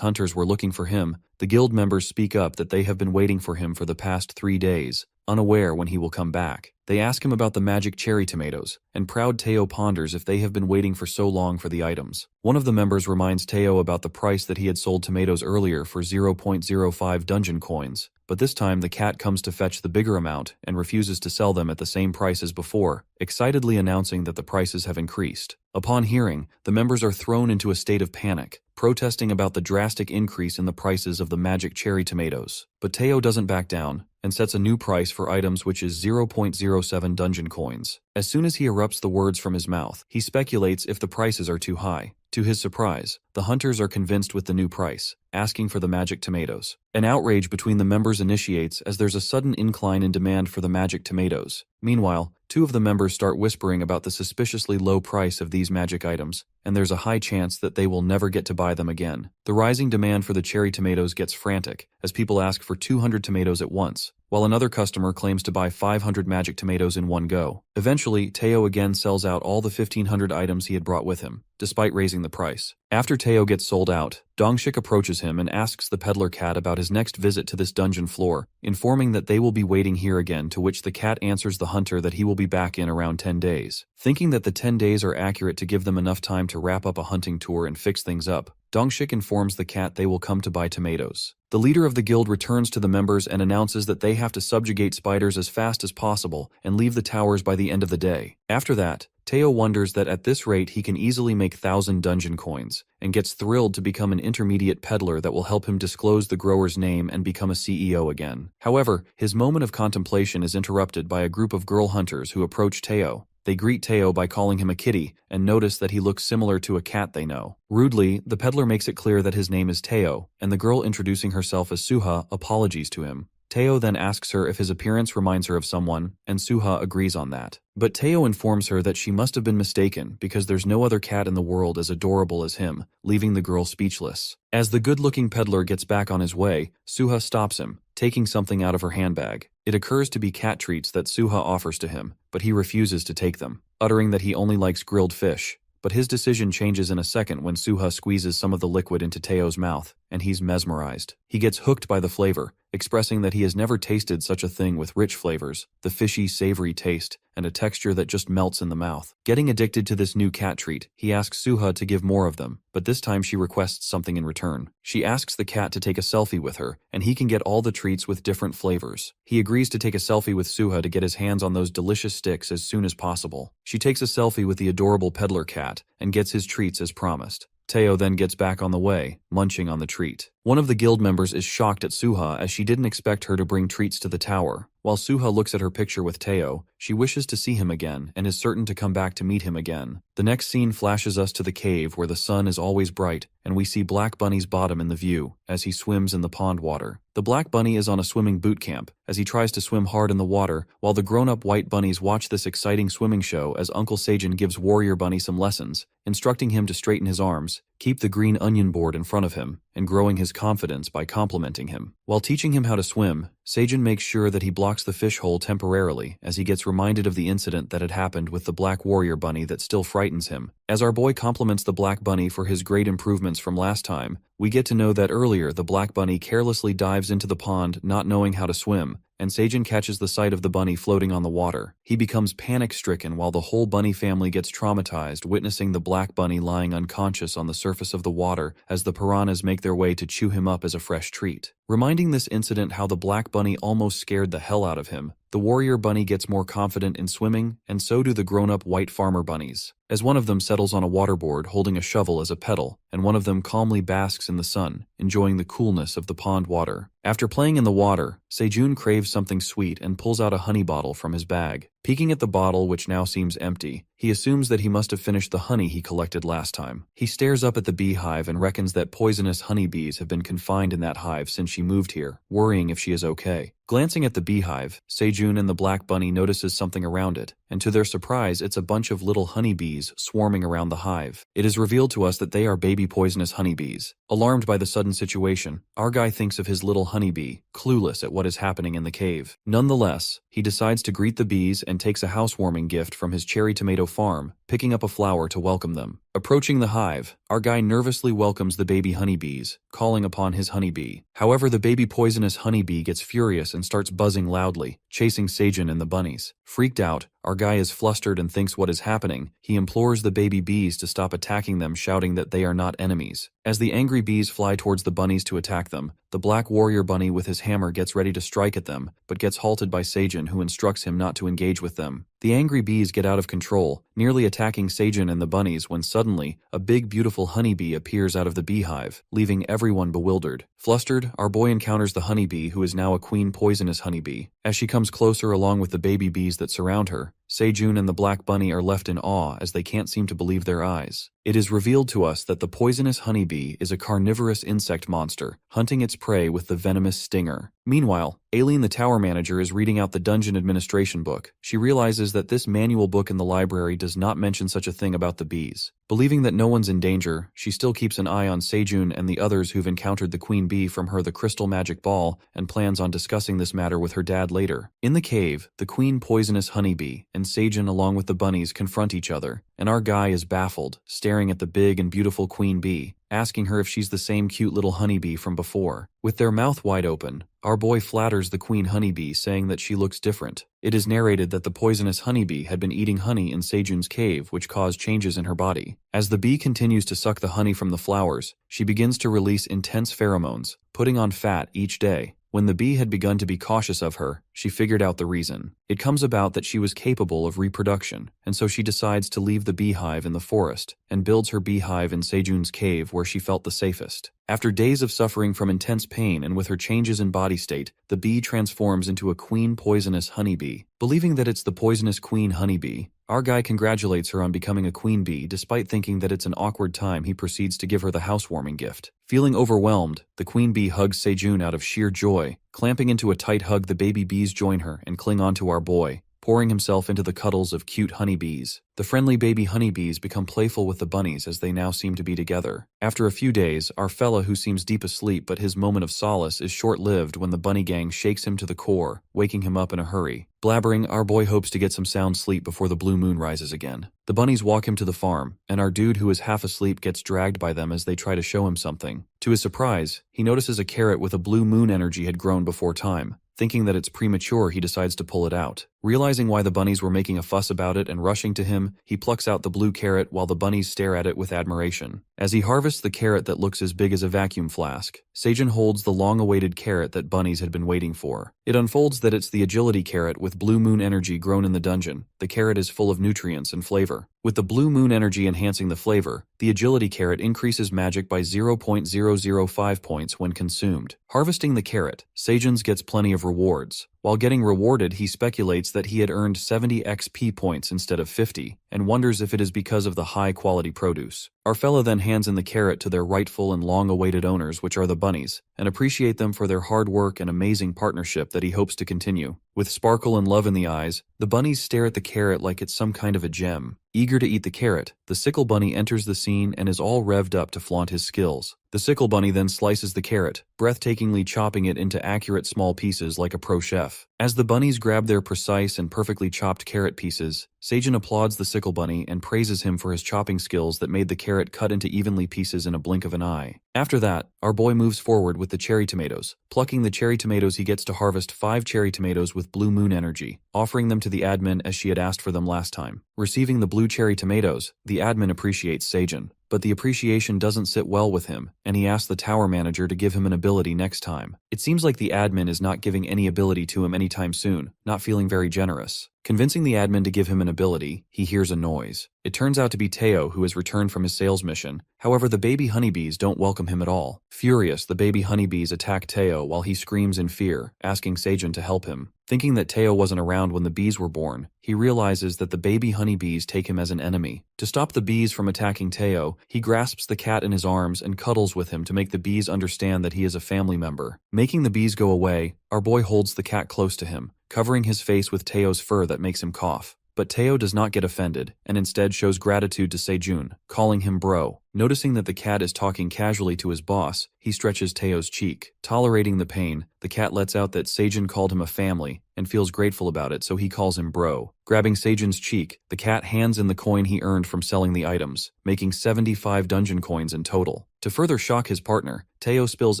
hunters were looking for him, the guild members speak up that they have been waiting for him for the past 3 days, unaware when he will come back. They ask him about the magic cherry tomatoes, and proud Teo ponders if they have been waiting for so long for the items. One of the members reminds Teo about the price that he had sold tomatoes earlier for 0.05 dungeon coins, but this time the cat comes to fetch the bigger amount and refuses to sell them at the same price as before, excitedly announcing that the prices have increased. Upon hearing, the members are thrown into a state of panic, protesting about the drastic increase in the prices of the magic cherry tomatoes. But Teo doesn't back down, and sets a new price for items, which is 0.07 dungeon coins. As soon as he erupts the words from his mouth, he speculates if the prices are too high. To his surprise, the hunters are convinced with the new price, asking for the magic tomatoes. An outrage between the members initiates as there's a sudden incline in demand for the magic tomatoes. Meanwhile, 2 of the members start whispering about the suspiciously low price of these magic items, and there's a high chance that they will never get to buy them again. The rising demand for the cherry tomatoes gets frantic, as people ask for 200 tomatoes at once, while another customer claims to buy 500 magic tomatoes in one go. Eventually, Teo again sells out all the 1,500 items he had brought with him, despite raising the price. After Teo gets sold out, Dongshik approaches him and asks the peddler cat about his next visit to this dungeon floor, informing that they will be waiting here again, to which the cat answers the hunter that he will be back in around 10 days. Thinking that the 10 days are accurate to give them enough time to wrap up a hunting tour and fix things up, Dongshik informs the cat they will come to buy tomatoes. The leader of the guild returns to the members and announces that they have to subjugate spiders as fast as possible and leave the towers by the end of the day. After that, Teo wonders that at this rate he can easily make 1,000 dungeon coins, and gets thrilled to become an intermediate peddler that will help him disclose the grower's name and become a CEO again. However, his moment of contemplation is interrupted by a group of girl hunters who approach Teo. They greet Teo by calling him a kitty, and notice that he looks similar to a cat they know. Rudely, the peddler makes it clear that his name is Teo, and the girl introducing herself as Suha apologies to him. Teo then asks her if his appearance reminds her of someone, and Suha agrees on that. But Teo informs her that she must have been mistaken because there's no other cat in the world as adorable as him, leaving the girl speechless. As the good-looking peddler gets back on his way, Suha stops him, taking something out of her handbag. It occurs to be cat treats that Suha offers to him, but he refuses to take them, uttering that he only likes grilled fish. But his decision changes in a second when Suha squeezes some of the liquid into Teo's mouth, and he's mesmerized. He gets hooked by the flavor, expressing that he has never tasted such a thing with rich flavors, the fishy, savory taste, and a texture that just melts in the mouth. Getting addicted to this new cat treat, he asks Suha to give more of them, but this time she requests something in return. She asks the cat to take a selfie with her, and he can get all the treats with different flavors. He agrees to take a selfie with Suha to get his hands on those delicious sticks as soon as possible. She takes a selfie with the adorable peddler cat, and gets his treats as promised. Teo then gets back on the way, munching on the treat. One of the guild members is shocked at Suha as she didn't expect her to bring treats to the tower. While Suha looks at her picture with Teo, she wishes to see him again and is certain to come back to meet him again. The next scene flashes us to the cave where the sun is always bright, and we see Black Bunny's bottom in the view as he swims in the pond water. The Black Bunny is on a swimming boot camp as he tries to swim hard in the water, while the grown-up white bunnies watch this exciting swimming show as Uncle Seijin gives Warrior Bunny some lessons, instructing him to straighten his arms, keep the green onion board in front of him, and growing his confidence by complimenting him. While teaching him how to swim, Seijin makes sure that he blocks the fish hole temporarily as he gets reminded of the incident that had happened with the Black Warrior Bunny that still frightens him. As our boy compliments the Black Bunny for his great improvements from last time, we get to know that earlier the Black Bunny carelessly dives into the pond not knowing how to swim, and Seijin catches the sight of the bunny floating on the water. He becomes panic-stricken while the whole bunny family gets traumatized witnessing the Black Bunny lying unconscious on the surface of the water as the piranhas make their way to chew him up as a fresh treat. Reminding this incident how the Black Bunny almost scared the hell out of him, the Warrior Bunny gets more confident in swimming, and so do the grown-up white farmer bunnies. As one of them settles on a waterboard holding a shovel as a pedal, and one of them calmly basks in the sun, enjoying the coolness of the pond water. After playing in the water, Seijun craves something sweet and pulls out a honey bottle from his bag. Peeking at the bottle, which now seems empty, he assumes that he must have finished the honey he collected last time. He stares up at the beehive and reckons that poisonous honeybees have been confined in that hive since she moved here, worrying if she is okay. Glancing at the beehive, Seijun and the Black Bunny notices something around it, and to their surprise it's a bunch of little honeybees swarming around the hive. It is revealed to us that they are baby poisonous honeybees. Alarmed by the sudden situation, our guy thinks of his little honeybee, clueless at what is happening in the cave. Nonetheless, he decides to greet the bees and takes a housewarming gift from his cherry tomato farm, picking up a flower to welcome them. Approaching the hive, our guy nervously welcomes the baby honeybees, calling upon his honeybee. However, the baby poisonous honeybee gets furious and starts buzzing loudly, chasing Seijun and the bunnies. Freaked out, our guy is flustered and thinks what is happening. He implores the baby bees to stop attacking them, shouting that they are not enemies. As the angry bees fly towards the bunnies to attack them, the Black Warrior Bunny with his hammer gets ready to strike at them, but gets halted by Seijun, who instructs him not to engage with them. The angry bees get out of control, nearly attacking Seijun and the bunnies when suddenly, a big beautiful honeybee appears out of the beehive, leaving everyone bewildered. Flustered, our boy encounters the honeybee, who is now a queen poisonous honeybee. As she comes closer along with the baby bees that surround her, Seijun and the Black Bunny are left in awe as they can't seem to believe their eyes. It is revealed to us that the poisonous honeybee is a carnivorous insect monster, hunting its prey with the venomous stinger. Meanwhile, Aileen the tower manager is reading out the dungeon administration book. She realizes that this manual book in the library does not mention such a thing about the bees. Believing that no one's in danger, she still keeps an eye on Seijun and the others who've encountered the queen bee from her the crystal magic ball and plans on discussing this matter with her dad later. In the cave, the queen poisonous honeybee and Seijun along with the bunnies confront each other, and our guy is baffled, staring at the big and beautiful queen bee, asking her if she's the same cute little honeybee from before. With their mouth wide open, our boy flatters the queen honeybee, saying that she looks different. It is narrated that the poisonous honeybee had been eating honey in Seijun's cave, which caused changes in her body. As the bee continues to suck the honey from the flowers, she begins to release intense pheromones, putting on fat each day. When the bee had begun to be cautious of her, she figured out the reason. It comes about that she was capable of reproduction, and so she decides to leave the beehive in the forest and builds her beehive in Seijun's cave where she felt the safest. After days of suffering from intense pain and with her changes in body state, the bee transforms into a queen poisonous honeybee. Believing that it's the poisonous queen honeybee, our guy congratulates her on becoming a queen bee. Despite thinking that it's an awkward time, he proceeds to give her the housewarming gift. Feeling overwhelmed, the queen bee hugs Seijun out of sheer joy. Clamping into a tight hug, the baby bees join her and cling onto our boy, pouring himself into the cuddles of cute honeybees. The friendly baby honeybees become playful with the bunnies as they now seem to be together. After a few days, our fella who seems deep asleep, but his moment of solace is short-lived when the bunny gang shakes him to the core, waking him up in a hurry. Blabbering, our boy hopes to get some sound sleep before the blue moon rises again. The bunnies walk him to the farm, and our dude who is half asleep gets dragged by them as they try to show him something. To his surprise, he notices a carrot with a blue moon energy had grown before time. Thinking that it's premature, he decides to pull it out. Realizing why the bunnies were making a fuss about it and rushing to him, he plucks out the blue carrot while the bunnies stare at it with admiration. As he harvests the carrot that looks as big as a vacuum flask, Seijun holds the long-awaited carrot that bunnies had been waiting for. It unfolds that it's the agility carrot with blue moon energy grown in the dungeon. The carrot is full of nutrients and flavor. With the blue moon energy enhancing the flavor, the agility carrot increases magic by 0.005 points when consumed. Harvesting the carrot, Seijun gets plenty of rewards. While getting rewarded, he speculates that he had earned 70 XP points instead of 50, and wonders if it is because of the high-quality produce. Our fella then hands in the carrot to their rightful and long-awaited owners, which are the bunnies, and appreciate them for their hard work and amazing partnership that he hopes to continue. With sparkle and love in the eyes, the bunnies stare at the carrot like it's some kind of a gem. Eager to eat the carrot, the sickle bunny enters the scene and is all revved up to flaunt his skills. The sickle bunny then slices the carrot, breathtakingly chopping it into accurate small pieces like a pro chef. As the bunnies grab their precise and perfectly chopped carrot pieces, Seijun applauds the sickle bunny and praises him for his chopping skills that made the carrot cut into evenly pieces in a blink of an eye. After that, our boy moves forward with the cherry tomatoes. Plucking the cherry tomatoes, he gets to harvest 5 cherry tomatoes with blue moon energy, offering them to the admin as she had asked for them last time. Receiving the blue cherry tomatoes, the admin appreciates Seijun. But the appreciation doesn't sit well with him, and he asks the tower manager to give him an ability next time. It seems like the admin is not giving any ability to him anytime soon, not feeling very generous. Convincing the admin to give him an ability, he hears a noise. It turns out to be Teo, who has returned from his sales mission. However, the baby honeybees don't welcome him at all. Furious, the baby honeybees attack Teo while he screams in fear, asking Seijun to help him. Thinking that Teo wasn't around when the bees were born, he realizes that the baby honeybees take him as an enemy. To stop the bees from attacking Teo, he grasps the cat in his arms and cuddles with him to make the bees understand that he is a family member. Making the bees go away, our boy holds the cat close to him, covering his face with Teo's fur that makes him cough. But Teo does not get offended, and instead shows gratitude to Seijun, calling him bro. Noticing that the cat is talking casually to his boss, he stretches Teo's cheek. Tolerating the pain, the cat lets out that Seijun called him a family, and feels grateful about it, so he calls him bro. Grabbing Seijun's cheek, the cat hands in the coin he earned from selling the items, making 75 dungeon coins in total. To further shock his partner, Teo spills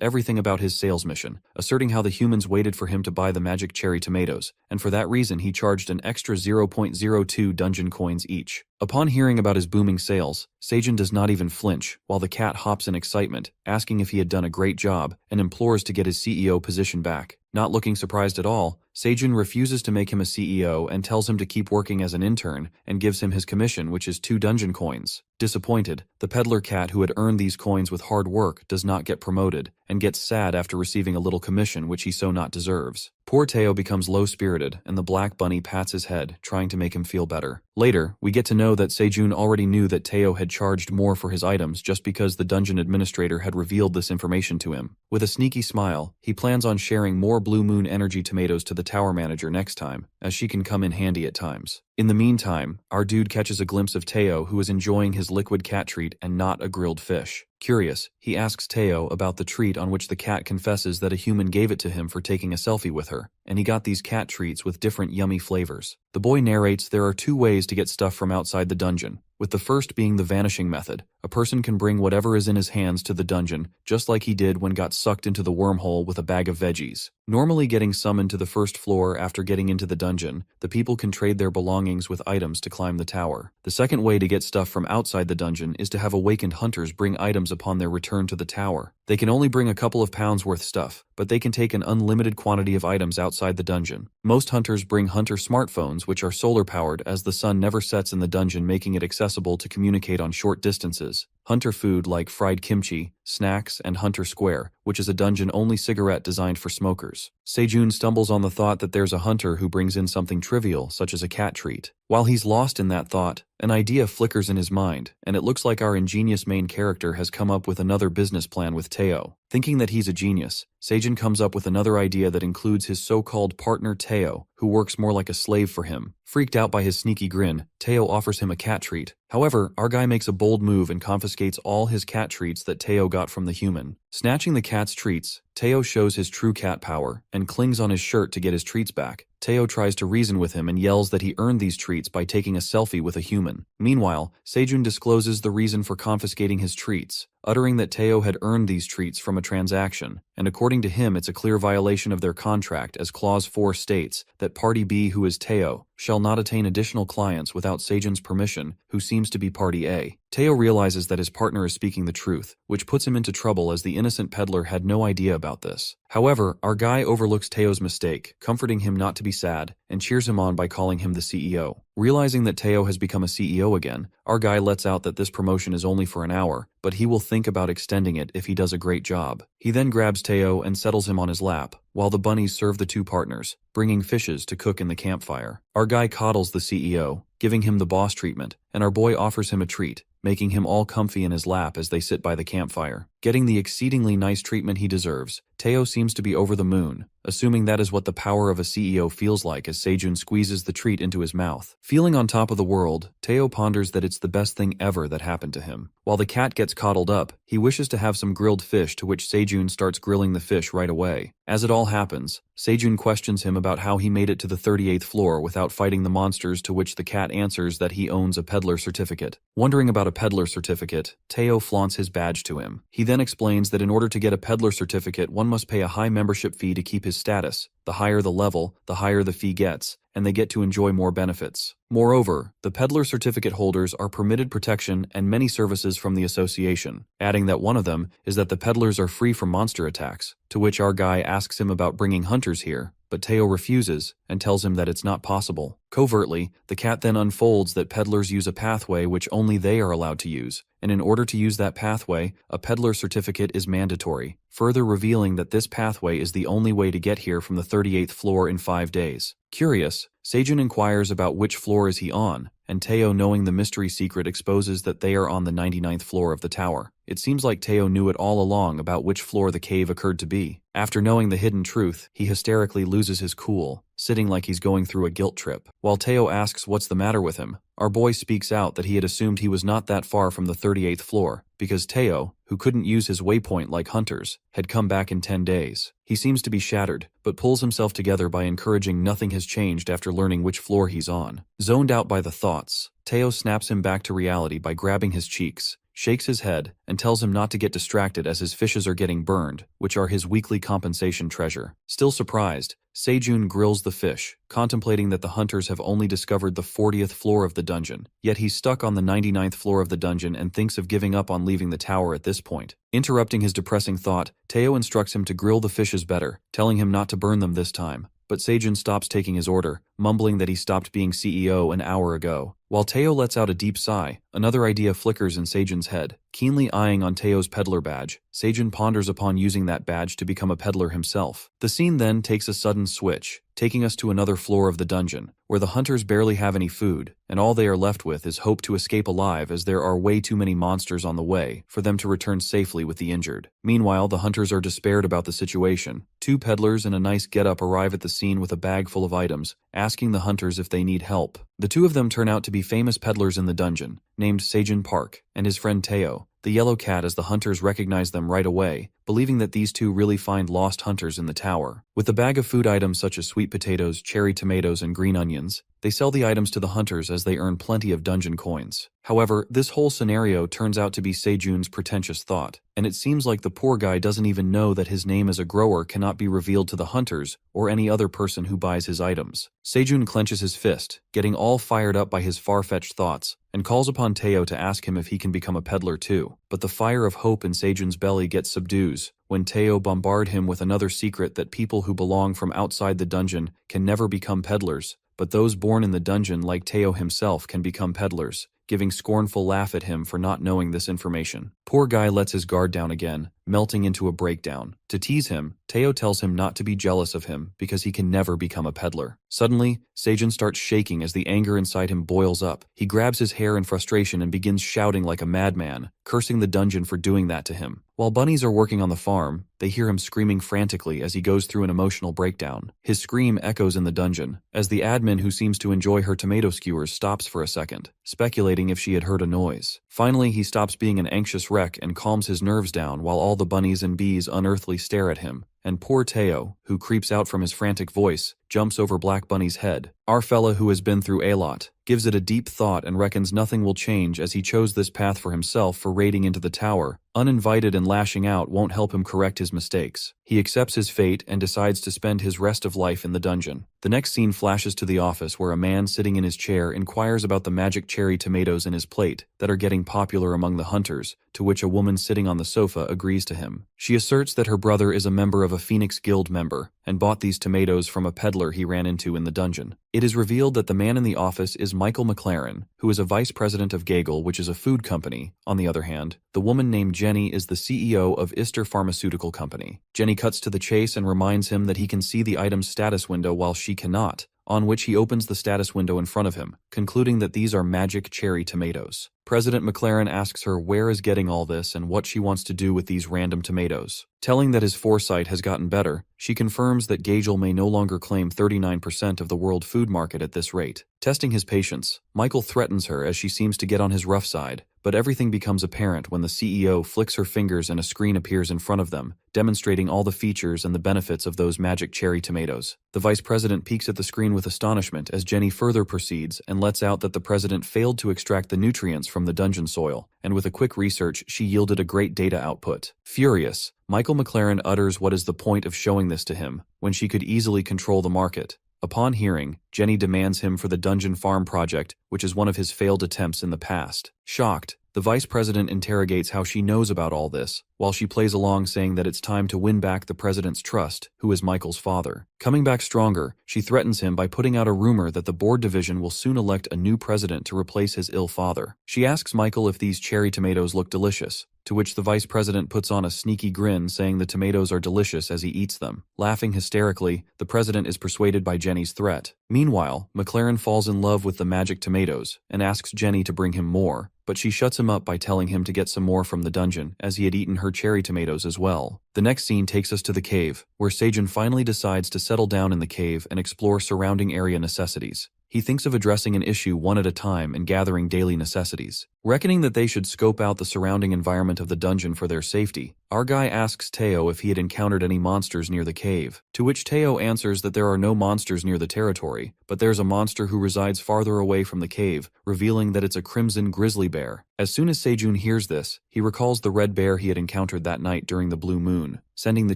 everything about his sales mission, asserting how the humans waited for him to buy the magic cherry tomatoes, and for that reason he charged an extra 0.02 dungeon coins each. Upon hearing about his booming sales, Seijun does not even flinch, while the cat hops in excitement, asking if he had done a great job, and implores to get his CEO position back. Not looking surprised at all, Seijun refuses to make him a CEO and tells him to keep working as an intern, and gives him his commission, which is 2 dungeon coins. Disappointed, the peddler cat who had earned these coins with hard work does not get promoted, and gets sad after receiving a little commission which he so not deserves. Poor Teo becomes low-spirited, and the black bunny pats his head, trying to make him feel better. Later, we get to know that Seijun already knew that Teo had charged more for his items just because the dungeon administrator had revealed this information to him. With a sneaky smile, he plans on sharing more blue moon energy tomatoes to the tower manager next time, as she can come in handy at times. In the meantime, our dude catches a glimpse of Teo, who is enjoying his liquid cat treat and not a grilled fish. Curious, he asks Teo about the treat, on which the cat confesses that a human gave it to him for taking a selfie with her, and he got these cat treats with different yummy flavors. The boy narrates there are 2 ways to get stuff from outside the dungeon, with the first being the vanishing method. A person can bring whatever is in his hands to the dungeon, just like he did when got sucked into the wormhole with a bag of veggies. Normally getting summoned to the first floor after getting into the dungeon, the people can trade their belongings with items to climb the tower. The second way to get stuff from outside the dungeon is to have awakened hunters bring items upon their return to the tower. They can only bring a couple of pounds worth stuff, but they can take an unlimited quantity of items outside the dungeon. Most hunters bring hunter smartphones, which are solar powered, as the sun never sets in the dungeon, making it accessible to communicate on short distances. Hunter food like fried kimchi, snacks, and Hunter Square, which is a dungeon-only cigarette designed for smokers. Seijun stumbles on the thought that there's a hunter who brings in something trivial, such as a cat treat. While he's lost in that thought, an idea flickers in his mind, and it looks like our ingenious main character has come up with another business plan with Teo. Thinking that he's a genius, Seijun comes up with another idea that includes his so-called partner Teo, who works more like a slave for him. Freaked out by his sneaky grin, Teo offers him a cat treat. However, our guy makes a bold move and confiscates all his cat treats that Teo got from the human. Snatching the cat's treats, Teo shows his true cat power and clings on his shirt to get his treats back. Teo tries to reason with him and yells that he earned these treats by taking a selfie with a human. Meanwhile, Seijun discloses the reason for confiscating his treats, uttering that Teo had earned these treats from a transaction, and according to him it's a clear violation of their contract as Clause 4 states that Party B, who is Teo, shall not attain additional clients without Seijun's permission, who seems to be Party A. Teo realizes that his partner is speaking the truth, which puts him into trouble as the innocent peddler had no idea about this. However, our guy overlooks Teo's mistake, comforting him not to be sad, and cheers him on by calling him the CEO. Realizing that Teo has become a CEO again, our guy lets out that this promotion is only for an hour, but he will think about extending it if he does a great job. He then grabs Teo and settles him on his lap, while the bunnies serve the two partners, bringing fishes to cook in the campfire. Our guy coddles the CEO, giving him the boss treatment, and our boy offers him a treat, making him all comfy in his lap as they sit by the campfire. Getting the exceedingly nice treatment he deserves, Teo seems to be over the moon, assuming that is what the power of a CEO feels like as Seijun squeezes the treat into his mouth. Feeling on top of the world, Teo ponders that it's the best thing ever that happened to him. While the cat gets coddled up, he wishes to have some grilled fish, to which Seijun starts grilling the fish right away. As it all happens, Seijun questions him about how he made it to the 38th floor without fighting the monsters, to which the cat answers that he owns a peddler certificate. Wondering about a peddler certificate, Teo flaunts his badge to him. He then explains that in order to get a peddler certificate, one must pay a high membership fee to keep his status. The higher the level, the higher the fee gets, and they get to enjoy more benefits. Moreover, the peddler certificate holders are permitted protection and many services from the association, adding that one of them is that the peddlers are free from monster attacks, to which our guy asks him about bringing hunters here, but Teo refuses and tells him that it's not possible. Covertly, the cat then unfolds that peddlers use a pathway which only they are allowed to use, and in order to use that pathway, a peddler certificate is mandatory, further revealing that this pathway is the only way to get here from the 38th floor in 5 days. Curious, Seijun inquires about which floor is he on, and Teo, knowing the mystery secret, exposes that they are on the 99th floor of the tower. It seems like Teo knew it all along about which floor the cave occurred to be. After knowing the hidden truth, he hysterically loses his cool, sitting like he's going through a guilt trip. While Teo asks what's the matter with him, our boy speaks out that he had assumed he was not that far from the 38th floor, because Teo, who couldn't use his waypoint like hunters, had come back in 10 days. He seems to be shattered, but pulls himself together by encouraging nothing has changed after learning which floor he's on. Zoned out by the thoughts, Teo snaps him back to reality by grabbing his cheeks, shakes his head, and tells him not to get distracted as his fishes are getting burned, which are his weekly compensation treasure. Still surprised, Seijun grills the fish, contemplating that the hunters have only discovered the 40th floor of the dungeon, yet he's stuck on the 99th floor of the dungeon and thinks of giving up on leaving the tower at this point. Interrupting his depressing thought, Teo instructs him to grill the fishes better, telling him not to burn them this time. But Seijun stops taking his order, mumbling that he stopped being CEO an hour ago. While Teo lets out a deep sigh, another idea flickers in Seijun's head. Keenly eyeing on Teo's peddler badge, Seijun ponders upon using that badge to become a peddler himself. The scene then takes a sudden switch, taking us to another floor of the dungeon, where the hunters barely have any food, and all they are left with is hope to escape alive, as there are way too many monsters on the way for them to return safely with the injured. Meanwhile, the hunters are despaired about the situation. Two peddlers in a nice getup arrive at the scene with a bag full of items, asking the hunters if they need help. The two of them turn out to be famous peddlers in the dungeon, named Seijun Park and his friend Teo, the yellow cat, as the hunters recognize them right away, believing that these two really find lost hunters in the tower. With a bag of food items such as sweet potatoes, cherry tomatoes, and green onions, they sell the items to the hunters as they earn plenty of dungeon coins. However, this whole scenario turns out to be Seijun's pretentious thought, and it seems like the poor guy doesn't even know that his name as a grower cannot be revealed to the hunters or any other person who buys his items. Seijun clenches his fist, getting all fired up by his far-fetched thoughts, and calls upon Teo to ask him if he can become a peddler too. But the fire of hope in Seijun's belly gets subdues when Teo bombards him with another secret that people who belong from outside the dungeon can never become peddlers, but those born in the dungeon like Teo himself can become peddlers, giving scornful laugh at him for not knowing this information. Poor guy lets his guard down again, melting into a breakdown. To tease him, Teo tells him not to be jealous of him because he can never become a peddler. Suddenly, Seijun starts shaking as the anger inside him boils up. He grabs his hair in frustration and begins shouting like a madman, cursing the dungeon for doing that to him. While bunnies are working on the farm, they hear him screaming frantically as he goes through an emotional breakdown. His scream echoes in the dungeon, as the admin, who seems to enjoy her tomato skewers, stops for a second, speculating if she had heard a noise. Finally, he stops being an anxious wreck and calms his nerves down while all the bunnies and bees unearthly stare at him, and poor Teo, who creeps out from his frantic voice, jumps over Black Bunny's head. Our fella, who has been through a lot, gives it a deep thought and reckons nothing will change as he chose this path for himself for raiding into the tower. Uninvited and lashing out won't help him correct his mistakes. He accepts his fate and decides to spend his rest of life in the dungeon. The next scene flashes to the office where a man sitting in his chair inquires about the magic cherry tomatoes in his plate that are getting popular among the hunters, to which a woman sitting on the sofa agrees to him. She asserts that her brother is a member of a Phoenix Guild member and bought these tomatoes from a peddler he ran into in the dungeon. It is revealed that the man in the office is Michael McLaren, who is a vice president of Gagel, which is a food company. On the other hand, the woman named Jenny is the CEO of Ister Pharmaceutical Company. Jenny cuts to the chase and reminds him that he can see the item's status window while she cannot, on which he opens the status window in front of him, concluding that these are magic cherry tomatoes. President McLaren asks her where is getting all this and what she wants to do with these random tomatoes. Telling that his foresight has gotten better, she confirms that Gagel may no longer claim 39% of the world food market at this rate. Testing his patience, Michael threatens her as she seems to get on his rough side, but everything becomes apparent when the CEO flicks her fingers and a screen appears in front of them, demonstrating all the features and the benefits of those magic cherry tomatoes. The vice president peeks at the screen with astonishment as Jenny further proceeds and lets out that the president failed to extract the nutrients from the dungeon soil, and with a quick research she yielded a great data output. Furious, Michael McLaren utters what is the point of showing this to him, when she could easily control the market. Upon hearing, Jenny demands him for the Dungeon Farm project, which is one of his failed attempts in the past. Shocked, the vice president interrogates how she knows about all this, while she plays along saying that it's time to win back the president's trust, who is Michael's father. Coming back stronger, she threatens him by putting out a rumor that the board division will soon elect a new president to replace his ill father. She asks Michael if these cherry tomatoes look delicious, to which the vice president puts on a sneaky grin saying the tomatoes are delicious as he eats them. Laughing hysterically, the president is persuaded by Jenny's threat. Meanwhile, McLaren falls in love with the magic tomatoes and asks Jenny to bring him more, but she shuts him up by telling him to get some more from the dungeon, as he had eaten her cherry tomatoes as well. The next scene takes us to the cave, where Seijun finally decides to settle down in the cave and explore surrounding area necessities. He thinks of addressing an issue one at a time and gathering daily necessities. Reckoning that they should scope out the surrounding environment of the dungeon for their safety, our guy asks Teo if he had encountered any monsters near the cave, to which Teo answers that there are no monsters near the territory, but there's a monster who resides farther away from the cave, revealing that it's a crimson grizzly bear. As soon as Seijun hears this, he recalls the red bear he had encountered that night during the blue moon, sending the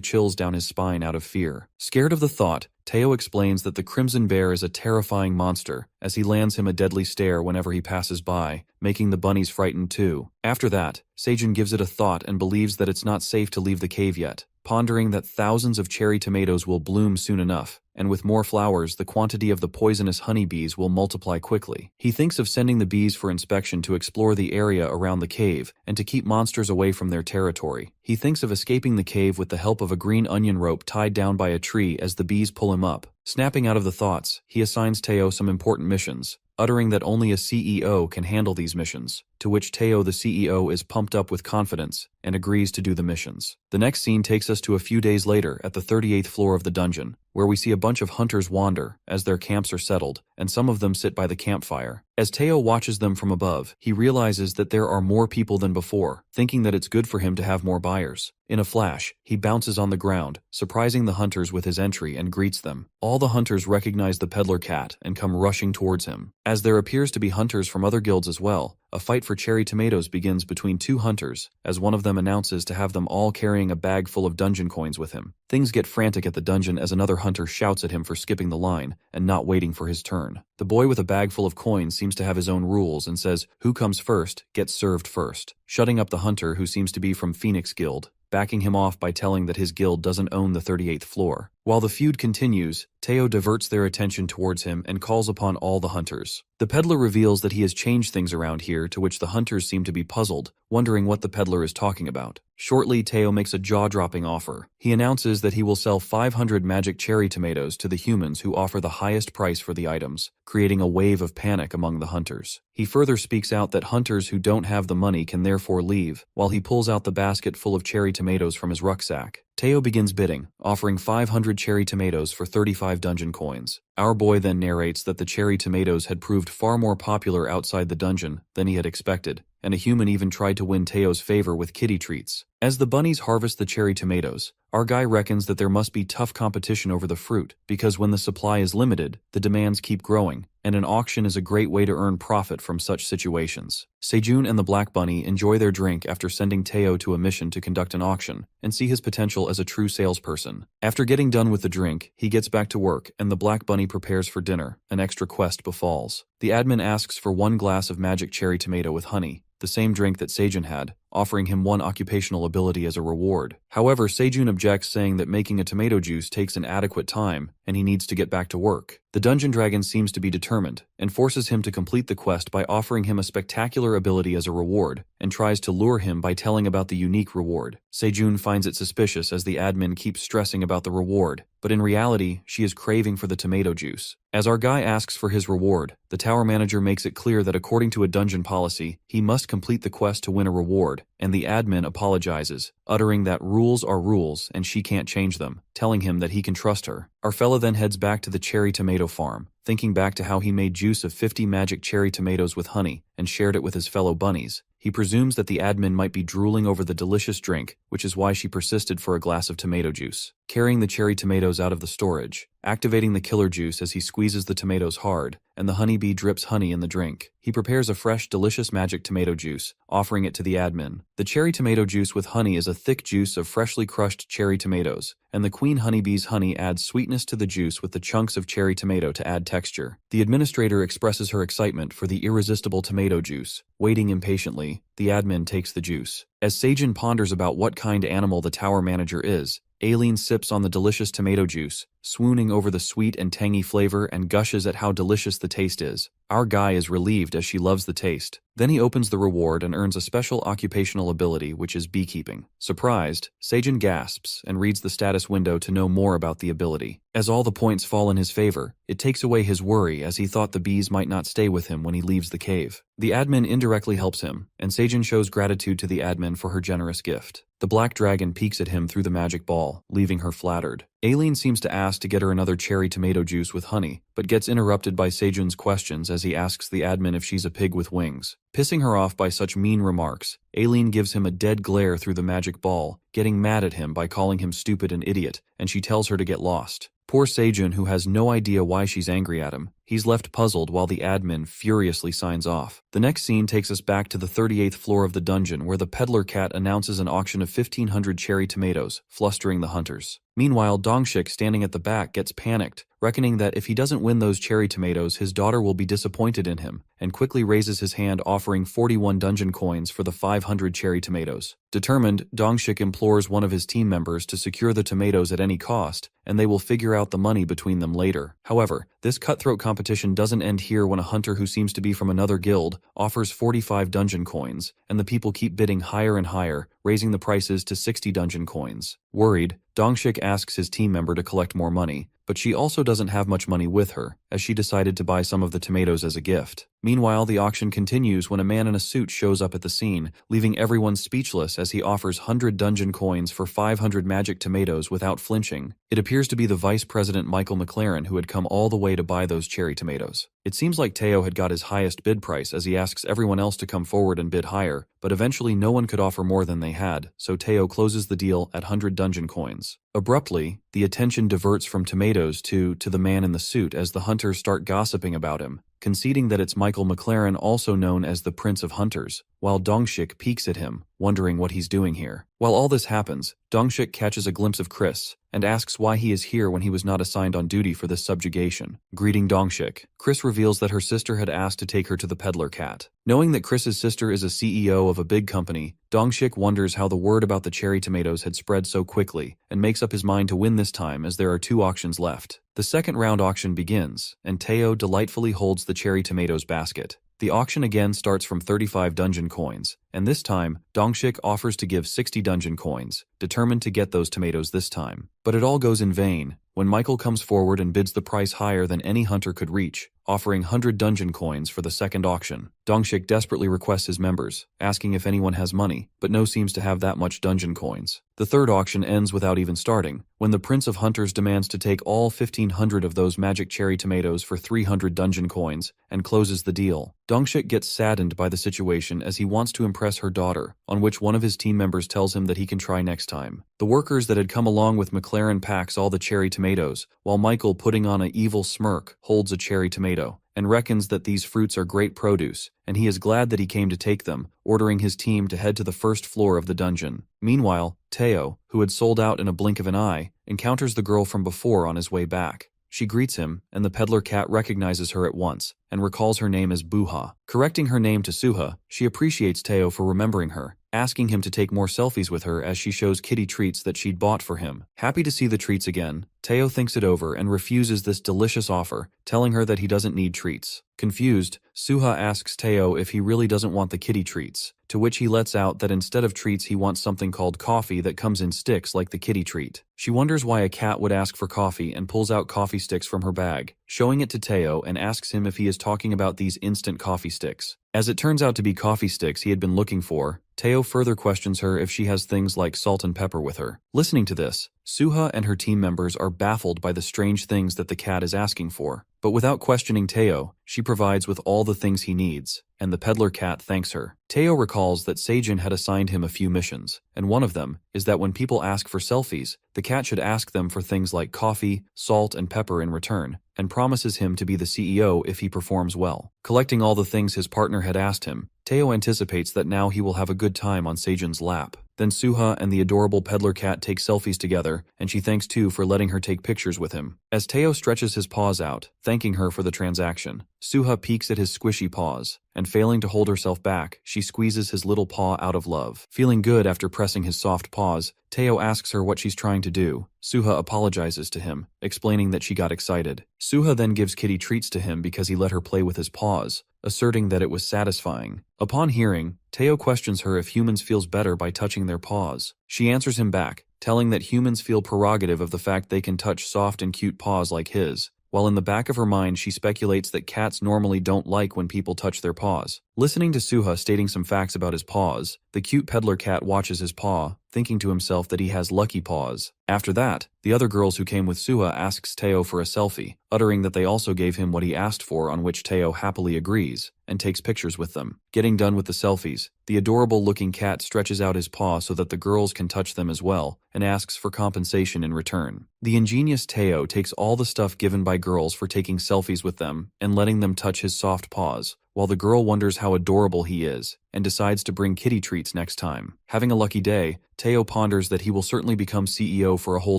chills down his spine out of fear. Scared of the thought, Teo explains that the crimson bear is a terrifying monster, as he lands him a deadly stare whenever he passes by, making the bunnies frightened too. After that, Seijun gives it a thought and believes that it's not safe to leave the cave yet, pondering that thousands of cherry tomatoes will bloom soon enough, and with more flowers the quantity of the poisonous honeybees will multiply quickly. He thinks of sending the bees for inspection to explore the area around the cave and to keep monsters away from their territory. He thinks of escaping the cave with the help of a green onion rope tied down by a tree as the bees pull him up. Snapping out of the thoughts, he assigns Teo some important missions, uttering that only a CEO can handle these missions, to which Teo the CEO is pumped up with confidence and agrees to do the missions. The next scene takes us to a few days later at the 38th floor of the dungeon, where we see a bunch of hunters wander as their camps are settled, and some of them sit by the campfire. As Teo watches them from above, he realizes that there are more people than before, thinking that it's good for him to have more buyers. In a flash, he bounces on the ground, surprising the hunters with his entry and greets them. All the hunters recognize the peddler cat and come rushing towards him. As there appears to be hunters from other guilds as well, a fight for cherry tomatoes begins between two hunters, as one of them announces to have them all carrying a bag full of dungeon coins with him. Things get frantic at the dungeon as another hunter shouts at him for skipping the line and not waiting for his turn. The boy with a bag full of coins seems to have his own rules and says, "Who comes first, gets served first," shutting up the hunter who seems to be from Phoenix Guild, backing him off by telling that his guild doesn't own the 38th floor. While the feud continues, Teo diverts their attention towards him and calls upon all the hunters. The peddler reveals that he has changed things around here, to which the hunters seem to be puzzled, wondering what the peddler is talking about. Shortly, Teo makes a jaw-dropping offer. He announces that he will sell 500 magic cherry tomatoes to the humans who offer the highest price for the items, creating a wave of panic among the hunters. He further speaks out that hunters who don't have the money can therefore leave, while he pulls out the basket full of cherry tomatoes from his rucksack. Teo begins bidding, offering 500 cherry tomatoes for 35 dungeon coins. Our boy then narrates that the cherry tomatoes had proved far more popular outside the dungeon than he had expected, and a human even tried to win Teo's favor with kitty treats. As the bunnies harvest the cherry tomatoes, our guy reckons that there must be tough competition over the fruit, because when the supply is limited, the demands keep growing, and an auction is a great way to earn profit from such situations. Sejun and the Black Bunny enjoy their drink after sending Teo to a mission to conduct an auction, and see his potential as a true salesperson. After getting done with the drink, he gets back to work, and the Black Bunny prepares for dinner. An extra quest befalls. The admin asks for 1 glass of magic cherry tomato with honey, the same drink that Sejun had, offering him 1 occupational ability as a reward. However, Sejun objects, saying that making a tomato juice takes an adequate time, and he needs to get back to work. The Dungeon Dragon seems to be determined, and forces him to complete the quest by offering him a spectacular ability as a reward, and tries to lure him by telling about the unique reward. Sejun finds it suspicious as the admin keeps stressing about the reward, but in reality, she is craving for the tomato juice. As our guy asks for his reward, the tower manager makes it clear that according to a dungeon policy, he must complete the quest to win a reward, and the admin apologizes, uttering that rules are rules and she can't change them, telling him that he can trust her. Our fella then heads back to the cherry tomato farm, thinking back to how he made juice of 50 magic cherry tomatoes with honey and shared it with his fellow bunnies. He presumes that the admin might be drooling over the delicious drink, which is why she persisted for a glass of tomato juice. Carrying the cherry tomatoes out of the storage, activating the killer juice as he squeezes the tomatoes hard, and the honeybee drips honey in the drink. He prepares a fresh, delicious magic tomato juice, offering it to the admin. The cherry tomato juice with honey is a thick juice of freshly crushed cherry tomatoes, and the queen honeybee's honey adds sweetness to the juice with the chunks of cherry tomato to add texture. The administrator expresses her excitement for the irresistible tomato juice. Waiting impatiently, the admin takes the juice. As Sejun ponders about what kind of animal the tower manager is, Aileen sips on the delicious tomato juice, swooning over the sweet and tangy flavor and gushes at how delicious the taste is. Our guy is relieved as she loves the taste. Then he opens the reward and earns a special occupational ability, which is beekeeping. Surprised, Sejun gasps and reads the status window to know more about the ability. As all the points fall in his favor, it takes away his worry as he thought the bees might not stay with him when he leaves the cave. The admin indirectly helps him, and Sejun shows gratitude to the admin for her generous gift. The black dragon peeks at him through the magic ball, leaving her flattered. Aileen seems to ask to get her another cherry tomato juice with honey, but gets interrupted by Sejun's questions as he asks the admin if she's a pig with wings. Pissing her off by such mean remarks, Aileen gives him a dead glare through the magic ball, getting mad at him by calling him stupid and idiot, and she tells her to get lost. Poor Sejun, who has no idea why she's angry at him. He's left puzzled while the admin furiously signs off. The next scene takes us back to the 38th floor of the dungeon, where the peddler cat announces an auction of 1,500 cherry tomatoes, flustering the hunters. Meanwhile, Dongshik, standing at the back, gets panicked, reckoning that if he doesn't win those cherry tomatoes, his daughter will be disappointed in him, and quickly raises his hand, offering 41 dungeon coins for the 500 cherry tomatoes. Determined, Dongshik implores one of his team members to secure the tomatoes at any cost, and they will figure out the money between them later. However, this cutthroat competition doesn't end here when a hunter who seems to be from another guild offers 45 dungeon coins, and the people keep bidding higher and higher, raising the prices to 60 dungeon coins. Worried, Dongshik asks his team member to collect more money, but she also doesn't have much money with her, as she decided to buy some of the tomatoes as a gift. Meanwhile, the auction continues when a man in a suit shows up at the scene, leaving everyone speechless as he offers 100 dungeon coins for 500 magic tomatoes without flinching. It appears to be the Vice President Michael McLaren, who had come all the way to buy those cherry tomatoes. It seems like Teo had got his highest bid price as he asks everyone else to come forward and bid higher, but eventually no one could offer more than they had, so Teo closes the deal at 100 dungeon coins. Abruptly, the attention diverts from tomatoes to the man in the suit as the hunters start gossiping about him, conceding that it's Michael McLaren, also known as the Prince of Hunters, while Dongshik peeks at him, wondering what he's doing here. While all this happens, Dongshik catches a glimpse of Chris, and asks why he is here when he was not assigned on duty for this subjugation. Greeting Dongshik, Chris reveals that her sister had asked to take her to the peddler cat. Knowing that Chris's sister is a CEO of a big company, Dongshik wonders how the word about the cherry tomatoes had spread so quickly, and makes up his mind to win this time as there are 2 auctions left. The second round auction begins, and Teo delightfully holds the cherry tomatoes basket. The auction again starts from 35 dungeon coins, and this time, Dongshik offers to give 60 dungeon coins, determined to get those tomatoes this time. But it all goes in vain when Michael comes forward and bids the price higher than any hunter could reach, offering 100 dungeon coins for the second auction. Dongshik desperately requests his members, asking if anyone has money, but no seems to have that much dungeon coins. The third auction ends without even starting, when the Prince of Hunters demands to take all 1,500 of those magic cherry tomatoes for 300 dungeon coins, and closes the deal. Dongshik gets saddened by the situation as he wants to impress her daughter, on which one of his team members tells him that he can try next time. The workers that had come along with McLaren packs all the cherry tomatoes, while Michael, putting on an evil smirk, holds a cherry tomato, and reckons that these fruits are great produce, and he is glad that he came to take them, ordering his team to head to the first floor of the dungeon. Meanwhile, Teo, who had sold out in a blink of an eye, encounters the girl from before on his way back. She greets him, and the peddler cat recognizes her at once, and recalls her name as Buha. Correcting her name to Suha, she appreciates Teo for remembering her, asking him to take more selfies with her as she shows kitty treats that she'd bought for him. Happy to see the treats again, Teo thinks it over and refuses this delicious offer, telling her that he doesn't need treats. Confused, Suha asks Teo if he really doesn't want the kitty treats, to which he lets out that instead of treats he wants something called coffee that comes in sticks like the kitty treat. She wonders why a cat would ask for coffee and pulls out coffee sticks from her bag, showing it to Teo and asks him if he is talking about these instant coffee sticks. As it turns out to be coffee sticks he had been looking for, Teo further questions her if she has things like salt and pepper with her. Listening to this, Suha and her team members are baffled by the strange things that the cat is asking for. But without questioning Teo, she provides with all the things he needs, and the peddler cat thanks her. Teo recalls that Seijun had assigned him a few missions, and one of them is that when people ask for selfies, the cat should ask them for things like coffee, salt, and pepper in return, and promises him to be the CEO if he performs well. Collecting all the things his partner had asked him, Teo anticipates that now he will have a good time on Seijun's lap. Then Suha and the adorable peddler cat take selfies together, and she thanks too for letting her take pictures with him. As Teo stretches his paws out, thanking her for the transaction, Suha peeks at his squishy paws, and failing to hold herself back, she squeezes his little paw out of love. Feeling good after pressing his soft paws, Teo asks her what she's trying to do. Suha apologizes to him, explaining that she got excited. Suha then gives kitty treats to him because he let her play with his paws, asserting that it was satisfying. Upon hearing, Teo questions her if humans feels better by touching their paws. She answers him back, telling that humans feel prerogative of the fact they can touch soft and cute paws like his, while in the back of her mind she speculates that cats normally don't like when people touch their paws. Listening to Suha stating some facts about his paws, the cute peddler cat watches his paw, thinking to himself that he has lucky paws. After that, the other girls who came with Suha asks Teo for a selfie, uttering that they also gave him what he asked for, on which Teo happily agrees, and takes pictures with them. Getting done with the selfies, the adorable-looking cat stretches out his paw so that the girls can touch them as well, and asks for compensation in return. The ingenious Teo takes all the stuff given by girls for taking selfies with them, and letting them touch his soft paws, while the girl wonders how adorable he is, and decides to bring kitty treats next time. Having a lucky day, Teo ponders that he will certainly become CEO for a whole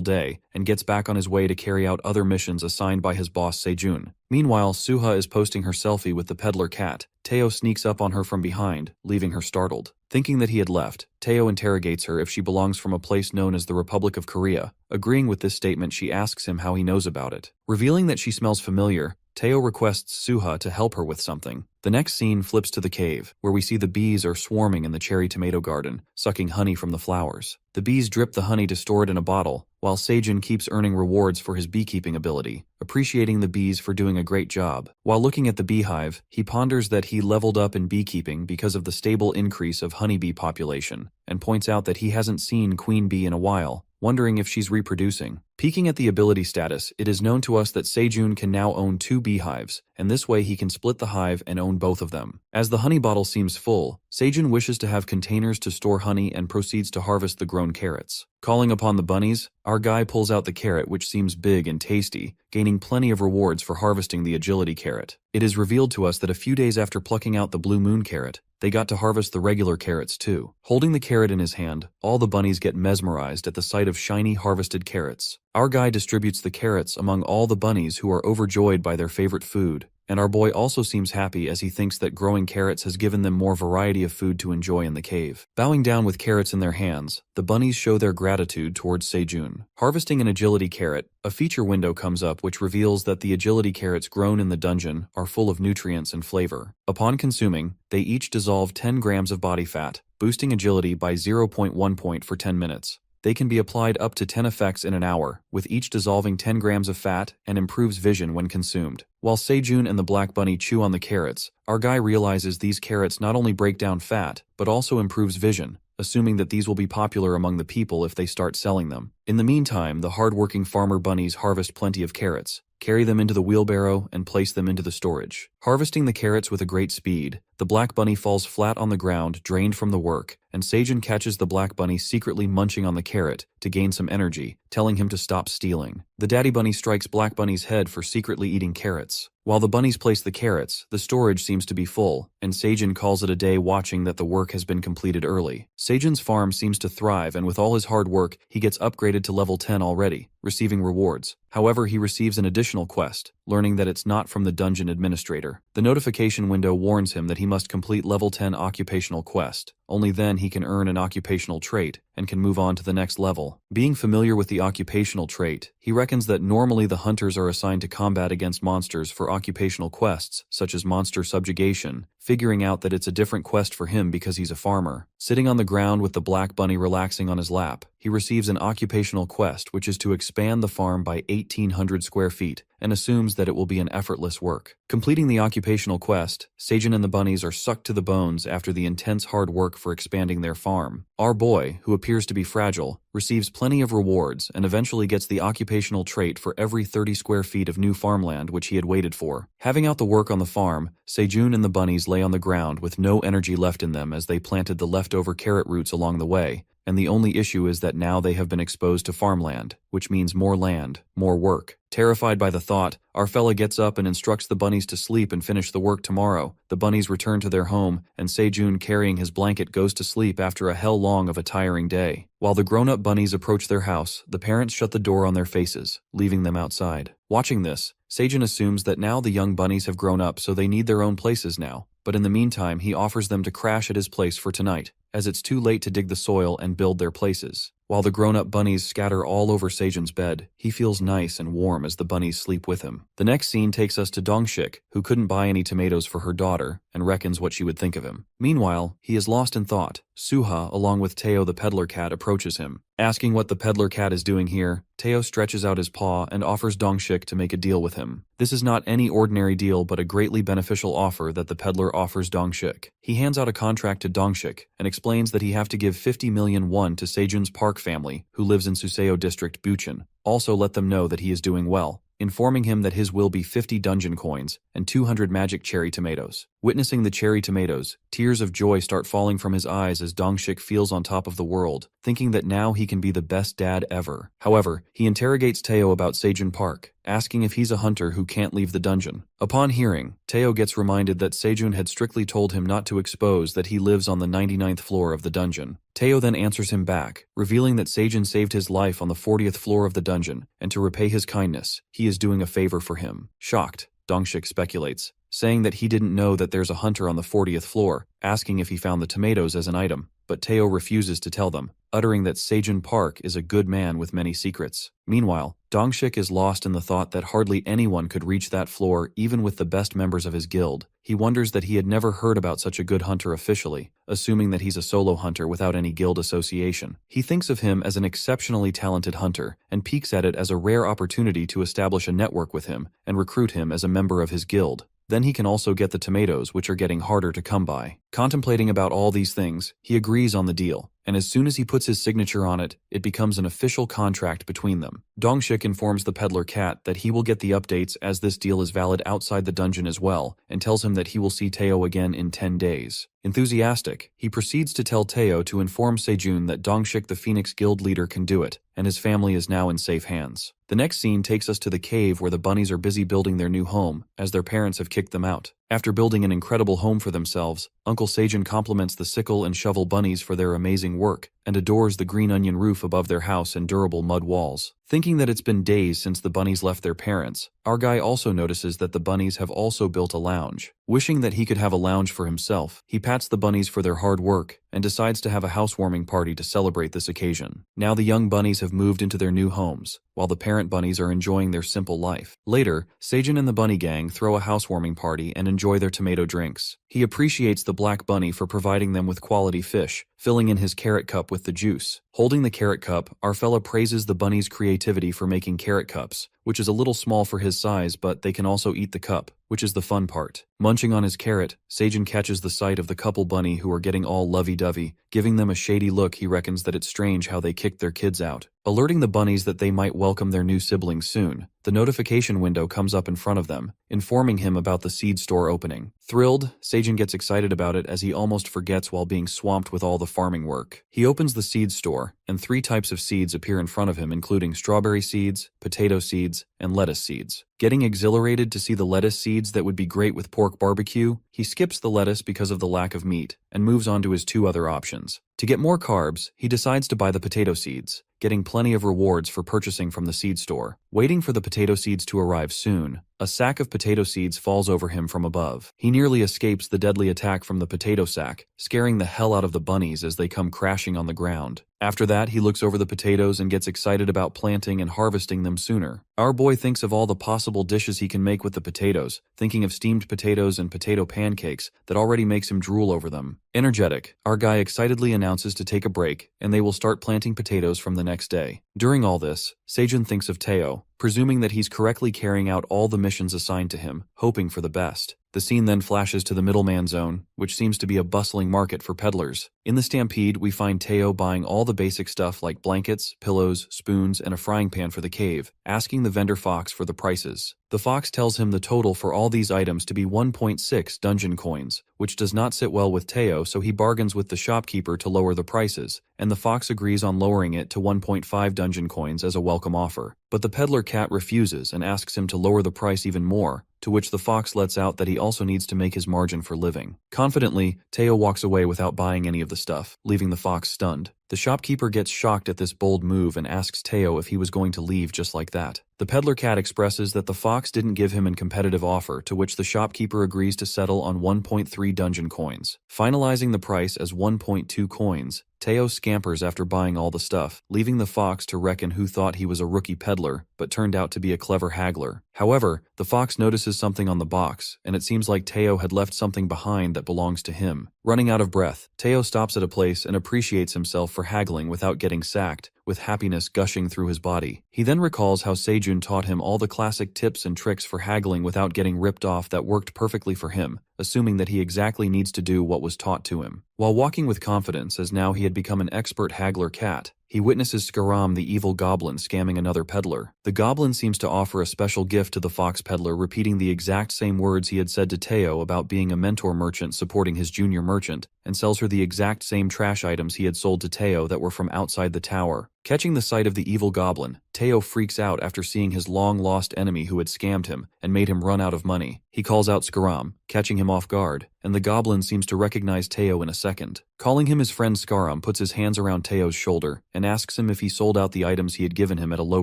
day, and gets back on his way to carry out other missions assigned by his boss Seijun. Meanwhile, Suha is posting her selfie with the peddler cat. Teo sneaks up on her from behind, leaving her startled. Thinking that he had left, Teo interrogates her if she belongs from a place known as the Republic of Korea. Agreeing with this statement, she asks him how he knows about it. Revealing that she smells familiar, Teo requests Suha to help her with something. The next scene flips to the cave, where we see the bees are swarming in the cherry tomato garden, sucking honey from the flowers. The bees drip the honey to store it in a bottle, while Seijun keeps earning rewards for his beekeeping ability, appreciating the bees for doing a great job. While looking at the beehive, he ponders that he leveled up in beekeeping because of the stable increase of honeybee population, and points out that he hasn't seen queen bee in a while, wondering if she's reproducing. Peeking at the ability status, it is known to us that Seijun can now own 2 beehives, and this way he can split the hive and own both of them. As the honey bottle seems full, Seijun wishes to have containers to store honey and proceeds to harvest the grown carrots. Calling upon the bunnies, our guy pulls out the carrot, which seems big and tasty, gaining plenty of rewards for harvesting the agility carrot. It is revealed to us that a few days after plucking out the blue moon carrot, they got to harvest the regular carrots too. Holding the carrot in his hand, all the bunnies get mesmerized at the sight of shiny harvested carrots. Our guy distributes the carrots among all the bunnies, who are overjoyed by their favorite food, and our boy also seems happy as he thinks that growing carrots has given them more variety of food to enjoy in the cave. Bowing down with carrots in their hands, the bunnies show their gratitude towards Seijun. Harvesting an agility carrot, a feature window comes up which reveals that the agility carrots grown in the dungeon are full of nutrients and flavor. Upon consuming, they each dissolve 10 grams of body fat, boosting agility by 0.1 point for 10 minutes. They can be applied up to 10 effects in an hour, with each dissolving 10 grams of fat and improves vision when consumed. While Sejun and the Black Bunny chew on the carrots, our guy realizes these carrots not only break down fat, but also improves vision, assuming that these will be popular among the people if they start selling them. In the meantime, the hard-working farmer bunnies harvest plenty of carrots, carry them into the wheelbarrow, and place them into the storage. Harvesting the carrots with a great speed, the Black Bunny falls flat on the ground, drained from the work, and Sejun catches the Black Bunny secretly munching on the carrot to gain some energy, telling him to stop stealing. The Daddy Bunny strikes Black Bunny's head for secretly eating carrots. While the bunnies place the carrots, the storage seems to be full, and Sejun calls it a day watching that the work has been completed early. Sejun's farm seems to thrive, and with all his hard work, he gets upgraded to level 10 already, receiving rewards. However, he receives an additional quest, learning that it's not from the dungeon administrator. The notification window warns him that he must complete level 10 occupational quest. Only then he can earn an occupational trait and can move on to the next level. Being familiar with the occupational trait, he reckons that normally the hunters are assigned to combat against monsters for occupational quests, such as monster subjugation, figuring out that it's a different quest for him because he's a farmer. Sitting on the ground with the Black Bunny relaxing on his lap, he receives an occupational quest which is to expand the farm by 1,800 square feet, and assumes that it will be an effortless work. Completing the occupational quest, Sejun and the bunnies are sucked to the bones after the intense hard work for expanding their farm. Our boy, who appears to be fragile, receives plenty of rewards and eventually gets the occupational trait for every 30 square feet of new farmland which he had waited for. Having out the work on the farm, Sejun and the bunnies lay on the ground with no energy left in them as they planted the leftover carrot roots along the way, and the only issue is that now they have been exposed to farmland, which means more land, more work. Terrified by the thought, our fella gets up and instructs the bunnies to sleep and finish the work tomorrow. The bunnies return to their home, and Sejun, carrying his blanket, goes to sleep after a hell long of a tiring day. While the grown-up bunnies approach their house, the parents shut the door on their faces, leaving them outside. Watching this, Sejun assumes that now the young bunnies have grown up, so they need their own places now. But in the meantime, he offers them to crash at his place for tonight, as it's too late to dig the soil and build their places. While the grown-up bunnies scatter all over Sejun's bed, he feels nice and warm as the bunnies sleep with him. The next scene takes us to Dongshik, who couldn't buy any tomatoes for her daughter, and reckons what she would think of him. Meanwhile, he is lost in thought. Suha, along with Teo the peddler cat, approaches him. Asking what the peddler cat is doing here, Teo stretches out his paw and offers Dongshik to make a deal with him. This is not any ordinary deal but a greatly beneficial offer that the peddler offers Dongshik. He hands out a contract to Dongshik and explains that he have to give 50 million won to Sejun's Park family, who lives in Suseo District, Bucheon. Also let them know that he is doing well, informing him that his will be 50 dungeon coins and 200 magic cherry tomatoes. Witnessing the cherry tomatoes, tears of joy start falling from his eyes as Dongshik feels on top of the world, thinking that now he can be the best dad ever. However, he interrogates Teo about Sejun Park, asking if he's a hunter who can't leave the dungeon. Upon hearing, Teo gets reminded that Sejun had strictly told him not to expose that he lives on the 99th floor of the dungeon. Teo then answers him back, revealing that Sejun saved his life on the 40th floor of the dungeon, and to repay his kindness, he is doing a favor for him. Shocked, Dongshik speculates, saying that he didn't know that there's a hunter on the 40th floor, asking if he found the tomatoes as an item, but Teo refuses to tell them, uttering that Sejun Park is a good man with many secrets. Meanwhile, Dongshik is lost in the thought that hardly anyone could reach that floor even with the best members of his guild. He wonders that he had never heard about such a good hunter officially, assuming that he's a solo hunter without any guild association. He thinks of him as an exceptionally talented hunter, and peeks at it as a rare opportunity to establish a network with him and recruit him as a member of his guild. Then he can also get the tomatoes, which are getting harder to come by. Contemplating about all these things, he agrees on the deal, and as soon as he puts his signature on it, it becomes an official contract between them. Dongshik informs the peddler cat that he will get the updates as this deal is valid outside the dungeon as well, and tells him that he will see Teo again in 10 days. Enthusiastic, he proceeds to tell Teo to inform Sejun that Dongshik the Phoenix Guild leader can do it, and his family is now in safe hands. The next scene takes us to the cave where the bunnies are busy building their new home, as their parents have kicked them out. After building an incredible home for themselves, Uncle Sejun compliments the sickle and shovel bunnies for their amazing work, and adores the green onion roof above their house and durable mud walls. Thinking that it's been days since the bunnies left their parents, our guy also notices that the bunnies have also built a lounge. Wishing that he could have a lounge for himself, he pats the bunnies for their hard work, and decides to have a housewarming party to celebrate this occasion. Now the young bunnies have moved into their new homes, while the parent bunnies are enjoying their simple life. Later, Sejun and the bunny gang throw a housewarming party and enjoy their tomato drinks. He appreciates the black bunny for providing them with quality fish, filling in his carrot cup with with the juice. Holding the carrot cup, our fella praises the bunny's creativity for making carrot cups, which is a little small for his size, but they can also eat the cup, which is the fun part. Munching on his carrot, Seijin catches the sight of the couple bunny who are getting all lovey-dovey, giving them a shady look. He reckons that it's strange how they kicked their kids out. Alerting the bunnies that they might welcome their new siblings soon, the notification window comes up in front of them, informing him about the seed store opening. Thrilled, Seijin gets excited about it as he almost forgets while being swamped with all the farming work. He opens the seed store, and 3 types of seeds appear in front of him, including strawberry seeds, potato seeds, and lettuce seeds. Getting exhilarated to see the lettuce seeds that would be great with pork barbecue, he skips the lettuce because of the lack of meat, and moves on to his 2 other options. To get more carbs, he decides to buy the potato seeds, getting plenty of rewards for purchasing from the seed store. Waiting for the potato seeds to arrive soon, a sack of potato seeds falls over him from above. He nearly escapes the deadly attack from the potato sack, scaring the hell out of the bunnies as they come crashing on the ground. After that, he looks over the potatoes and gets excited about planting and harvesting them sooner. Our boy thinks of all the possible dishes he can make with the potatoes, thinking of steamed potatoes and potato pancakes that already makes him drool over them. Energetic, our guy excitedly announces to take a break, and they will start planting potatoes from the next day. During all this, Seijin thinks of Teo, presuming that he's correctly carrying out all the missions assigned to him, hoping for the best. The scene then flashes to the middleman zone, which seems to be a bustling market for peddlers. In the stampede, we find Teo buying all the basic stuff like blankets, pillows, spoons, and a frying pan for the cave, asking the vendor fox for the prices. The fox tells him the total for all these items to be 1.6 dungeon coins, which does not sit well with Teo, so he bargains with the shopkeeper to lower the prices, and the fox agrees on lowering it to 1.5 dungeon coins as a welcome offer. But the peddler cat refuses and asks him to lower the price even more, to which the fox lets out that he also needs to make his margin for living. Confidently, Teo walks away without buying any of the stuff, leaving the fox stunned. The shopkeeper gets shocked at this bold move and asks Teo if he was going to leave just like that. The peddler cat expresses that the fox didn't give him a competitive offer, to which the shopkeeper agrees to settle on 1.3 dungeon coins. Finalizing the price as 1.2 coins, Teo scampers after buying all the stuff, leaving the fox to reckon who thought he was a rookie peddler, but turned out to be a clever haggler. However, the fox notices something on the box, and it seems like Teo had left something behind that belongs to him. Running out of breath, Teo stops at a place and appreciates himself for haggling without getting sacked, with happiness gushing through his body. He then recalls how Seijun taught him all the classic tips and tricks for haggling without getting ripped off that worked perfectly for him, assuming that he exactly needs to do what was taught to him. While walking with confidence as now he had become an expert haggler cat, he witnesses Skaram the evil goblin scamming another peddler. The goblin seems to offer a special gift to the fox peddler, repeating the exact same words he had said to Teo about being a mentor merchant supporting his junior merchant, and sells her the exact same trash items he had sold to Teo that were from outside the tower. Catching the sight of the evil goblin, Teo freaks out after seeing his long-lost enemy who had scammed him and made him run out of money. He calls out Skaram, catching him off guard, and the goblin seems to recognize Teo in a second. Calling him his friend, Skaram puts his hands around Teo's shoulder and asks him if he sold out the items he had given him at a low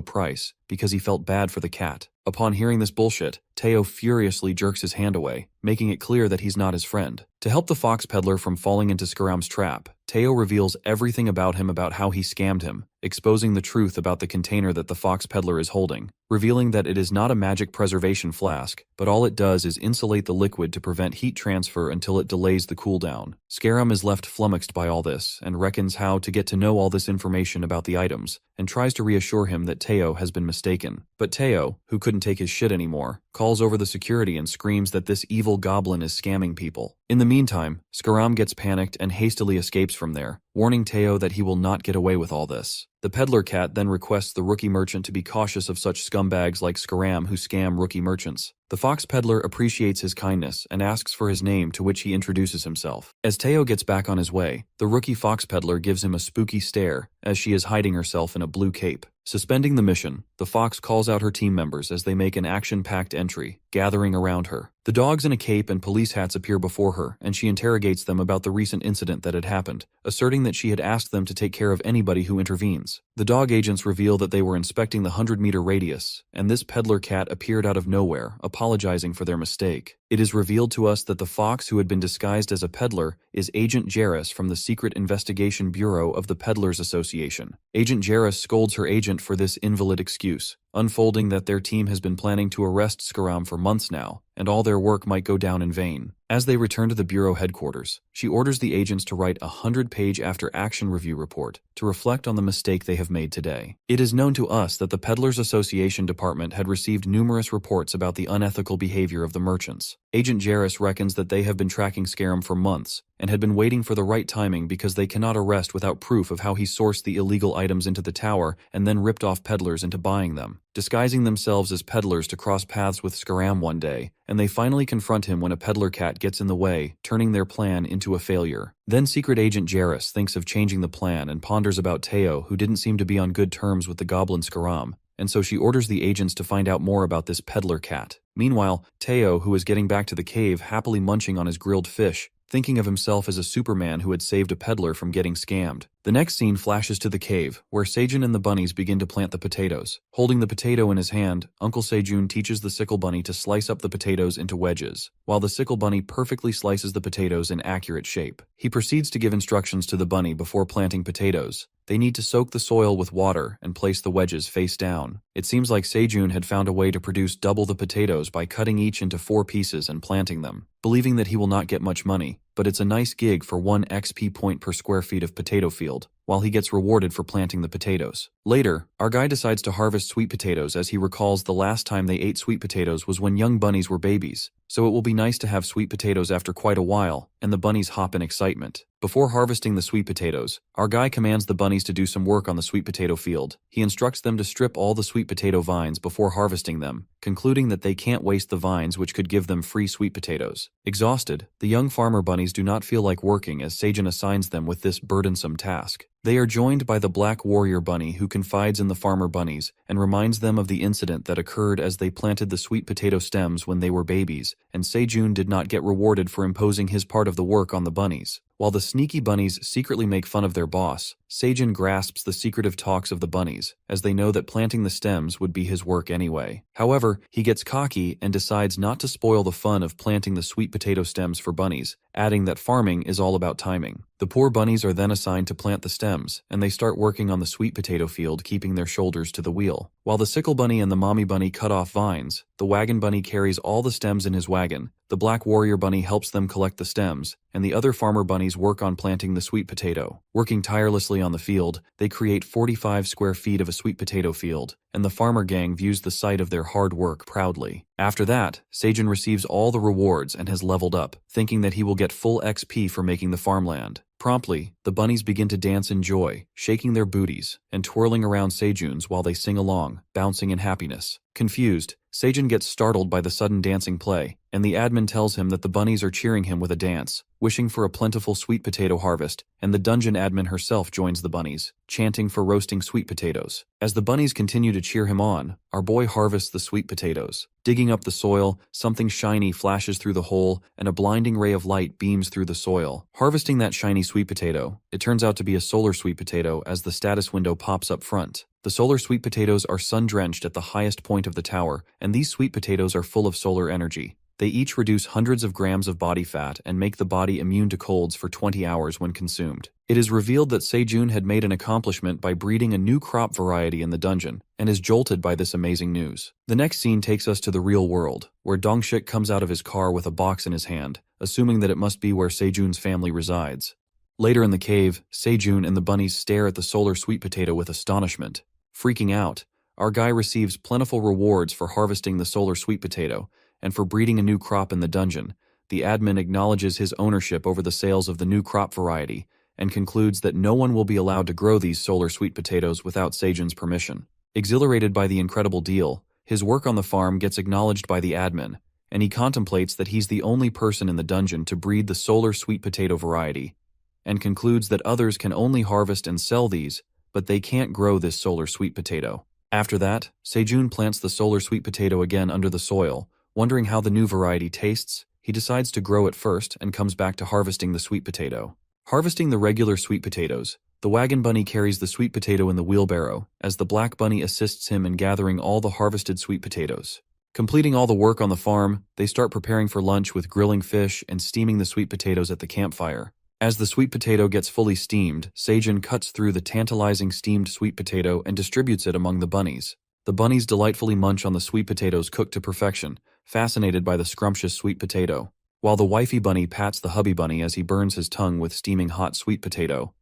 price, because he felt bad for the cat. Upon hearing this bullshit, Teo furiously jerks his hand away, making it clear that he's not his friend. To help the fox peddler from falling into Skaram's trap, Teo reveals everything about him, about how he scammed him, exposing the truth about the container that the fox peddler is holding, revealing that it is not a magic preservation flask, but all it does is insulate the liquid to prevent heat transfer until it delays the cooldown. Skaram is left flummoxed by all this and reckons how to get to know all this information about the items, and tries to reassure him that Teo has been mistaken. But Teo, who couldn't take his shit anymore, calls over the security and screams that this evil goblin is scamming people. In the meantime, Skaram gets panicked and hastily escapes from there, warning Teo that he will not get away with all this. The peddler cat then requests the rookie merchant to be cautious of such scumbags like Skaram who scam rookie merchants. The fox peddler appreciates his kindness and asks for his name, to which he introduces himself. As Teo gets back on his way, the rookie fox peddler gives him a spooky stare as she is hiding herself in a blue cape. Suspending the mission, the fox calls out her team members as they make an action-packed entry, gathering around her. The dogs in a cape and police hats appear before her, and she interrogates them about the recent incident that had happened, asserting that she had asked them to take care of anybody who intervenes. The dog agents reveal that they were inspecting the 100-meter radius, and this peddler cat appeared out of nowhere, apologizing for their mistake. It is revealed to us that the fox who had been disguised as a peddler is Agent Jarrus from the Secret Investigation Bureau of the Peddlers Association. Agent Jarrus scolds her agent for this invalid excuse, unfolding that their team has been planning to arrest Skaram for months now, and all their work might go down in vain. As they return to the Bureau headquarters, she orders the agents to write a 100-page after-action review report to reflect on the mistake they have made today. It is known to us that the Peddlers Association Department had received numerous reports about the unethical behavior of the merchants. Agent Jarrus reckons that they have been tracking Scarum for months and had been waiting for the right timing because they cannot arrest without proof of how he sourced the illegal items into the tower and then ripped off peddlers into buying them, disguising themselves as peddlers to cross paths with Scarum one day, and they finally confront him when a peddler cat gets in the way, turning their plan into a failure. Then Secret Agent Jarrus thinks of changing the plan and ponders about Teo, who didn't seem to be on good terms with the goblin Scarum, and so she orders the agents to find out more about this peddler cat. Meanwhile, Teo, who is getting back to the cave happily munching on his grilled fish, thinking of himself as a Superman who had saved a peddler from getting scammed. The next scene flashes to the cave, where Seijun and the bunnies begin to plant the potatoes. Holding the potato in his hand, Uncle Seijun teaches the sickle bunny to slice up the potatoes into wedges, while the sickle bunny perfectly slices the potatoes in accurate shape. He proceeds to give instructions to the bunny before planting potatoes. They need to soak the soil with water and place the wedges face down. It seems like Seijun had found a way to produce double the potatoes by cutting each into 4 pieces and planting them, believing that he will not get much money, but it's a nice gig for 1 XP point per square feet of potato field, while he gets rewarded for planting the potatoes. Later, our guy decides to harvest sweet potatoes as he recalls the last time they ate sweet potatoes was when young bunnies were babies, so it will be nice to have sweet potatoes after quite a while, and the bunnies hop in excitement. Before harvesting the sweet potatoes, our guy commands the bunnies to do some work on the sweet potato field. He instructs them to strip all the sweet potato vines before harvesting them, concluding that they can't waste the vines which could give them free sweet potatoes. Exhausted, the young farmer bunnies do not feel like working as Seijun assigns them with this burdensome task. They are joined by the Black Warrior Bunny, who confides in the farmer bunnies and reminds them of the incident that occurred as they planted the sweet potato stems when they were babies, and Seijun did not get rewarded for imposing his part of the work on the bunnies. While the sneaky bunnies secretly make fun of their boss, Seijun grasps the secretive talks of the bunnies, as they know that planting the stems would be his work anyway. However, he gets cocky and decides not to spoil the fun of planting the sweet potato stems for bunnies, adding that farming is all about timing. The poor bunnies are then assigned to plant the stems, and they start working on the sweet potato field, keeping their shoulders to the wheel. While the sickle bunny and the mommy bunny cut off vines, the wagon bunny carries all the stems in his wagon, the Black Warrior Bunny helps them collect the stems, and the other farmer bunnies work on planting the sweet potato. Working tirelessly on the field, they create 45 square feet of a sweet potato field, and the farmer gang views the sight of their hard work proudly. After that, Seijun receives all the rewards and has leveled up, thinking that he will get full XP for making the farmland. Promptly, the bunnies begin to dance in joy, shaking their booties, and twirling around Seijun's while they sing along, bouncing in happiness. Confused, Seijun gets startled by the sudden dancing play, and the admin tells him that the bunnies are cheering him with a dance, wishing for a plentiful sweet potato harvest, and the dungeon admin herself joins the bunnies, chanting for roasting sweet potatoes. As the bunnies continue to cheer him on, our boy harvests the sweet potatoes. Digging up the soil, something shiny flashes through the hole, and a blinding ray of light beams through the soil. Harvesting that shiny sweet potato, it turns out to be a solar sweet potato as the status window pops up front. The solar sweet potatoes are sun-drenched at the highest point of the tower, and these sweet potatoes are full of solar energy. They each reduce hundreds of grams of body fat and make the body immune to colds for 20 hours when consumed. It is revealed that Seijun had made an accomplishment by breeding a new crop variety in the dungeon, and is jolted by this amazing news. The next scene takes us to the real world, where Dongshik comes out of his car with a box in his hand, assuming that it must be where Seijun's family resides. Later in the cave, Seijun and the bunnies stare at the solar sweet potato with astonishment. Freaking out, our guy receives plentiful rewards for harvesting the solar sweet potato, and for breeding a new crop in the dungeon. The admin acknowledges his ownership over the sales of the new crop variety, and concludes that no one will be allowed to grow these solar sweet potatoes without Seijun's permission. Exhilarated by the incredible deal, his work on the farm gets acknowledged by the admin, and he contemplates that he's the only person in the dungeon to breed the solar sweet potato variety, and concludes that others can only harvest and sell these, but they can't grow this solar sweet potato. After that, Seijun plants the solar sweet potato again under the soil. Wondering how the new variety tastes, he decides to grow it first and comes back to harvesting the sweet potato. Harvesting the regular sweet potatoes, the wagon bunny carries the sweet potato in the wheelbarrow, as the black bunny assists him in gathering all the harvested sweet potatoes. Completing all the work on the farm, they start preparing for lunch with grilling fish and steaming the sweet potatoes at the campfire. As the sweet potato gets fully steamed, Seijun cuts through the tantalizing steamed sweet potato and distributes it among the bunnies. The bunnies delightfully munch on the sweet potatoes cooked to perfection, fascinated by the scrumptious sweet potato. While the wifey bunny pats the hubby bunny as he burns his tongue with steaming hot sweet potato,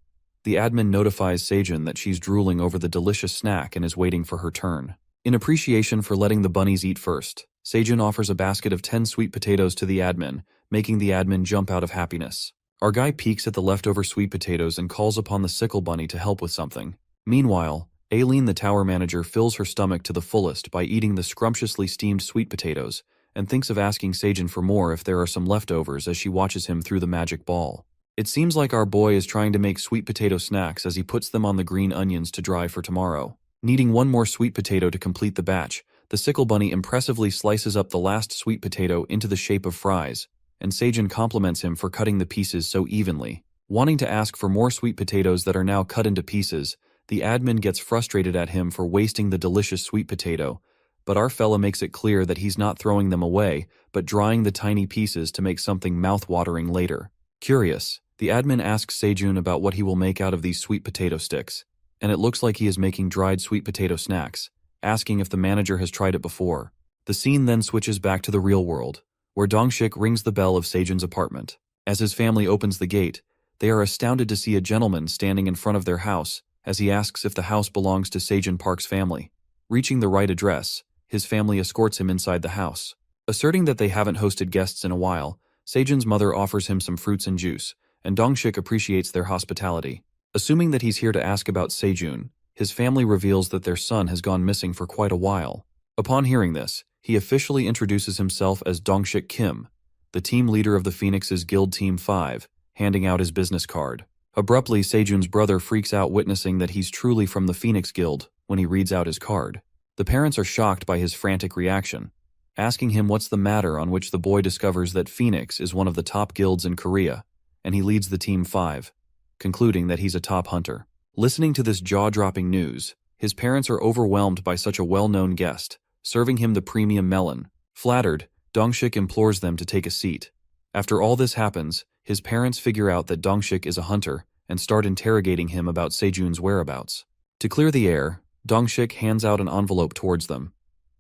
the admin notifies Seijun that she's drooling over the delicious snack and is waiting for her turn. In appreciation for letting the bunnies eat first, Seijun offers a basket of 10 sweet potatoes to the admin, making the admin jump out of happiness. Our guy peeks at the leftover sweet potatoes and calls upon the sickle bunny to help with something. Meanwhile, Aileen the tower manager fills her stomach to the fullest by eating the scrumptiously steamed sweet potatoes and thinks of asking Seijun for more if there are some leftovers as she watches him through the magic ball. It seems like our boy is trying to make sweet potato snacks as he puts them on the green onions to dry for tomorrow. Needing one more sweet potato to complete the batch, the sickle bunny impressively slices up the last sweet potato into the shape of fries, and Seijun compliments him for cutting the pieces so evenly. Wanting to ask for more sweet potatoes that are now cut into pieces, the admin gets frustrated at him for wasting the delicious sweet potato, but our fella makes it clear that he's not throwing them away, but drying the tiny pieces to make something mouth-watering later. Curious, the admin asks Seijun about what he will make out of these sweet potato sticks, and it looks like he is making dried sweet potato snacks, asking if the manager has tried it before. The scene then switches back to the real world, where Dongshik rings the bell of Seijun's apartment. As his family opens the gate, they are astounded to see a gentleman standing in front of their house as he asks if the house belongs to Seijun Park's family. Reaching the right address, his family escorts him inside the house. Asserting that they haven't hosted guests in a while, Seijun's mother offers him some fruits and juice, and Dongshik appreciates their hospitality. Assuming that he's here to ask about Seijun, his family reveals that their son has gone missing for quite a while. Upon hearing this, he officially introduces himself as Dongshik Kim, the team leader of the Phoenix's Guild Team 5, handing out his business card. Abruptly, Seijun's brother freaks out witnessing that he's truly from the Phoenix Guild when he reads out his card. The parents are shocked by his frantic reaction, asking him what's the matter, on which the boy discovers that Phoenix is one of the top guilds in Korea, and he leads the Team 5, concluding that he's a top hunter. Listening to this jaw-dropping news, his parents are overwhelmed by such a well-known guest, serving him the premium melon. Flattered, Dongshik implores them to take a seat. After all this happens, his parents figure out that Dongshik is a hunter and start interrogating him about Seijun's whereabouts. To clear the air, Dongshik hands out an envelope towards them,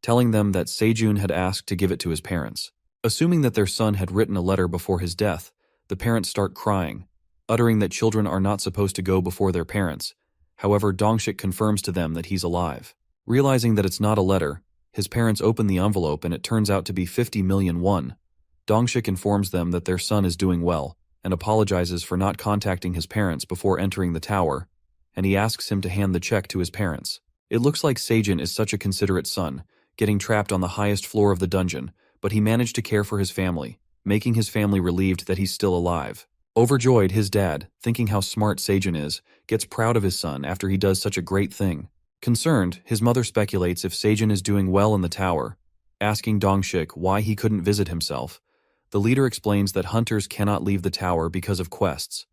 telling them that Seijun had asked to give it to his parents. Assuming that their son had written a letter before his death, the parents start crying, uttering that children are not supposed to go before their parents. However, Dongshik confirms to them that he's alive. Realizing that it's not a letter, his parents open the envelope and it turns out to be 50 million won. Dongshik informs them that their son is doing well and apologizes for not contacting his parents before entering the tower, and he asks him to hand the check to his parents. It looks like Seijun is such a considerate son, getting trapped on the highest floor of the dungeon, but he managed to care for his family, making his family relieved that he's still alive. Overjoyed, his dad, thinking how smart Seijun is, gets proud of his son after he does such a great thing. Concerned, his mother speculates if Seijun is doing well in the tower, asking Dongshik why he couldn't visit himself. The leader explains that hunters cannot leave the tower because of quests,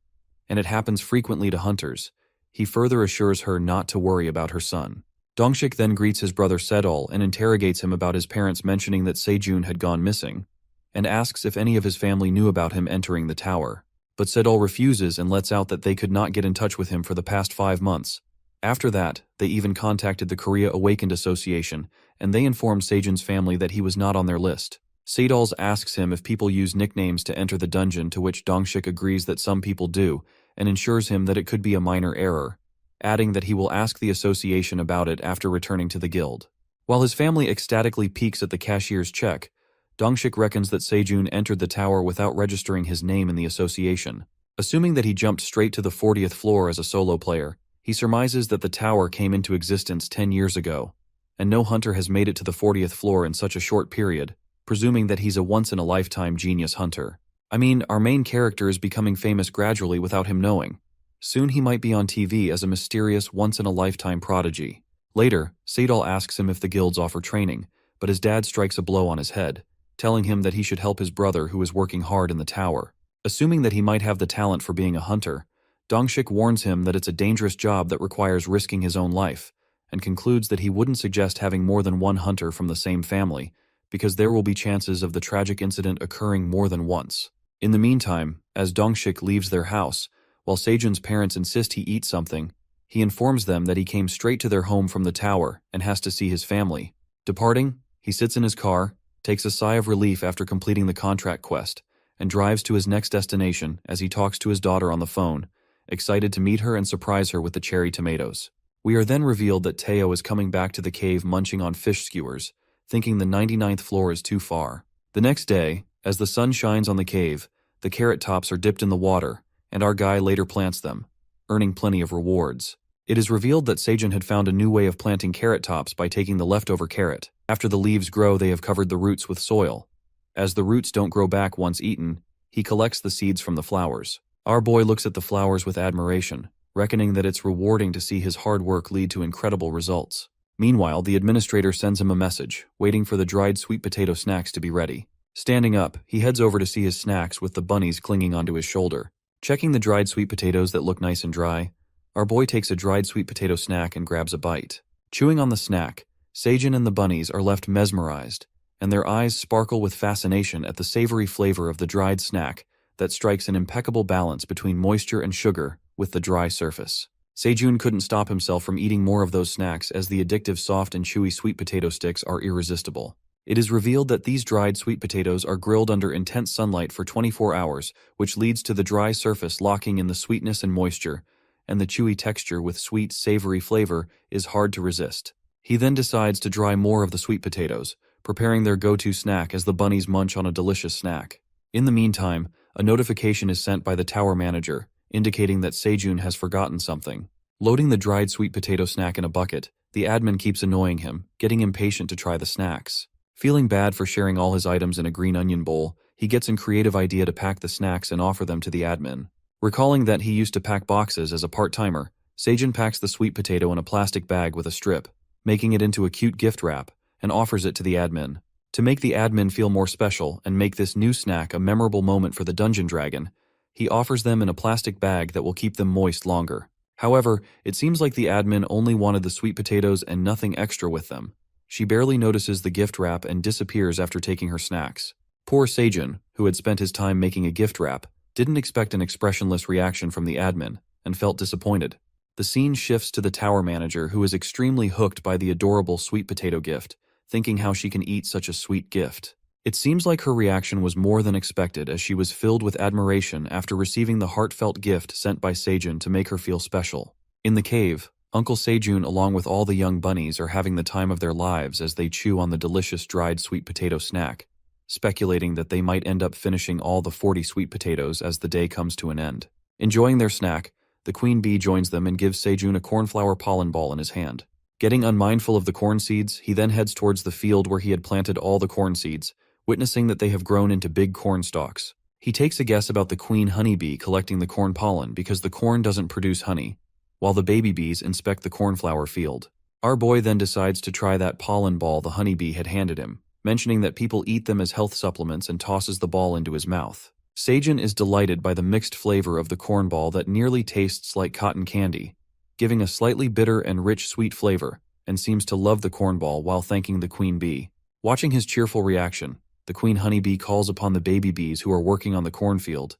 and it happens frequently to hunters. He further assures her not to worry about her son. Dongshik then greets his brother Sedol and interrogates him about his parents mentioning that Seijun had gone missing, and asks if any of his family knew about him entering the tower. But Sedol refuses and lets out that they could not get in touch with him for the past 5 months. After that, they even contacted the Korea Awakened Association, and they informed Seijun's family that he was not on their list. Sedol asks him if people use nicknames to enter the dungeon, to which Dongshik agrees that some people do, and assures him that it could be a minor error, adding that he will ask the association about it after returning to the guild. While his family ecstatically peeks at the cashier's check, Dongshik reckons that Seijun entered the tower without registering his name in the association. Assuming that he jumped straight to the 40th floor as a solo player, he surmises that the tower came into existence 10 years ago, and no hunter has made it to the 40th floor in such a short period, presuming that he's a once-in-a-lifetime genius hunter. I mean, our main character is becoming famous gradually without him knowing. Soon he might be on TV as a mysterious once-in-a-lifetime prodigy. Later, Sedol asks him if the guilds offer training, but his dad strikes a blow on his head, telling him that he should help his brother who is working hard in the tower. Assuming that he might have the talent for being a hunter, Dongshik warns him that it's a dangerous job that requires risking his own life, and concludes that he wouldn't suggest having more than one hunter from the same family, because there will be chances of the tragic incident occurring more than once. In the meantime, as Dongshik leaves their house, while Seijun's parents insist he eat something, he informs them that he came straight to their home from the tower and has to see his family. Departing, he sits in his car, takes a sigh of relief after completing the contract quest, and drives to his next destination as he talks to his daughter on the phone, excited to meet her and surprise her with the cherry tomatoes. We are then revealed that Teo is coming back to the cave munching on fish skewers, thinking the 99th floor is too far. The next day, as the sun shines on the cave, the carrot tops are dipped in the water, and our guy later plants them, earning plenty of rewards. It is revealed that Seijun had found a new way of planting carrot tops by taking the leftover carrot. After the leaves grow, they have covered the roots with soil. As the roots don't grow back once eaten, he collects the seeds from the flowers. Our boy looks at the flowers with admiration, reckoning that it's rewarding to see his hard work lead to incredible results. Meanwhile, the administrator sends him a message, waiting for the dried sweet potato snacks to be ready. Standing up, he heads over to see his snacks with the bunnies clinging onto his shoulder. Checking the dried sweet potatoes that look nice and dry, our boy takes a dried sweet potato snack and grabs a bite. Chewing on the snack, Seijun and the bunnies are left mesmerized, and their eyes sparkle with fascination at the savory flavor of the dried snack that strikes an impeccable balance between moisture and sugar with the dry surface. Seijun couldn't stop himself from eating more of those snacks as the addictive soft and chewy sweet potato sticks are irresistible. It is revealed that these dried sweet potatoes are grilled under intense sunlight for 24 hours, which leads to the dry surface locking in the sweetness and moisture, and the chewy texture with sweet, savory flavor is hard to resist. He then decides to dry more of the sweet potatoes, preparing their go-to snack as the bunnies munch on a delicious snack. In the meantime, a notification is sent by the tower manager, indicating that Seijun has forgotten something. Loading the dried sweet potato snack in a bucket, the admin keeps annoying him, getting impatient to try the snacks. Feeling bad for sharing all his items in a green onion bowl, he gets a creative idea to pack the snacks and offer them to the admin. Recalling that he used to pack boxes as a part-timer, Seijun packs the sweet potato in a plastic bag with a strip, making it into a cute gift wrap, and offers it to the admin. To make the admin feel more special and make this new snack a memorable moment for the dungeon dragon, he offers them in a plastic bag that will keep them moist longer. However, it seems like the admin only wanted the sweet potatoes and nothing extra with them. She barely notices the gift wrap and disappears after taking her snacks. Poor Seijun, who had spent his time making a gift wrap, didn't expect an expressionless reaction from the admin, and felt disappointed. The scene shifts to the tower manager, who is extremely hooked by the adorable sweet potato gift, thinking how she can eat such a sweet gift. It seems like her reaction was more than expected, as she was filled with admiration after receiving the heartfelt gift sent by Seijun to make her feel special. In the cave, Uncle Seijun along with all the young bunnies are having the time of their lives as they chew on the delicious dried sweet potato snack, speculating that they might end up finishing all the 40 sweet potatoes as the day comes to an end. Enjoying their snack, the queen bee joins them and gives Seijun a cornflower pollen ball in his hand. Getting unmindful of the corn seeds, he then heads towards the field where he had planted all the corn seeds, witnessing that they have grown into big corn stalks. He takes a guess about the queen honeybee collecting the corn pollen because the corn doesn't produce honey, while the baby bees inspect the cornflower field. Our boy then decides to try that pollen ball the honeybee had handed him, mentioning that people eat them as health supplements, and tosses the ball into his mouth. Seijun is delighted by the mixed flavor of the corn ball that nearly tastes like cotton candy, giving a slightly bitter and rich sweet flavor, and seems to love the corn ball while thanking the queen bee. Watching his cheerful reaction, the queen honeybee calls upon the baby bees who are working on the cornfield.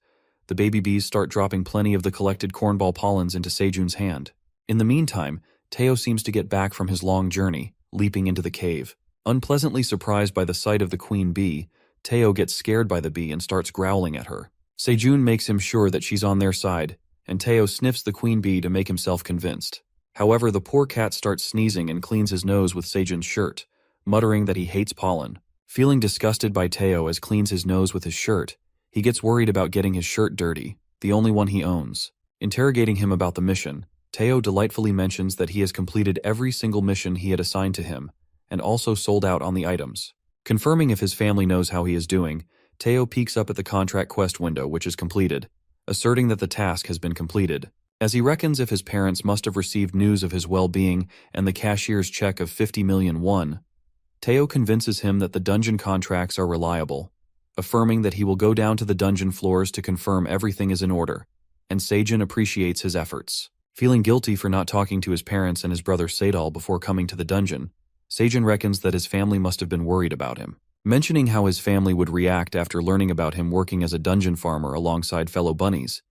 The baby bees start dropping plenty of the collected cornball pollens into Seijun's hand. In the meantime, Teo seems to get back from his long journey, leaping into the cave. Unpleasantly surprised by the sight of the queen bee, Teo gets scared by the bee and starts growling at her. Seijun makes him sure that she's on their side, and Teo sniffs the queen bee to make himself convinced. However, the poor cat starts sneezing and cleans his nose with Seijun's shirt, muttering that he hates pollen. Feeling disgusted by Teo as cleans his nose with his shirt, he gets worried about getting his shirt dirty, the only one he owns. Interrogating him about the mission, Teo delightfully mentions that he has completed every single mission he had assigned to him, and also sold out on the items. Confirming if his family knows how he is doing, Teo peeks up at the contract quest window, which is completed, asserting that the task has been completed. As he reckons if his parents must have received news of his well-being and the cashier's check of 50 million won, Teo convinces him that the dungeon contracts are reliable, affirming that he will go down to the dungeon floors to confirm everything is in order, and Seijun appreciates his efforts. Feeling guilty for not talking to his parents and his brother Sadal before coming to the dungeon, Seijun reckons that his family must have been worried about him. Mentioning how his family would react after learning about him working as a dungeon farmer alongside fellow bunnies,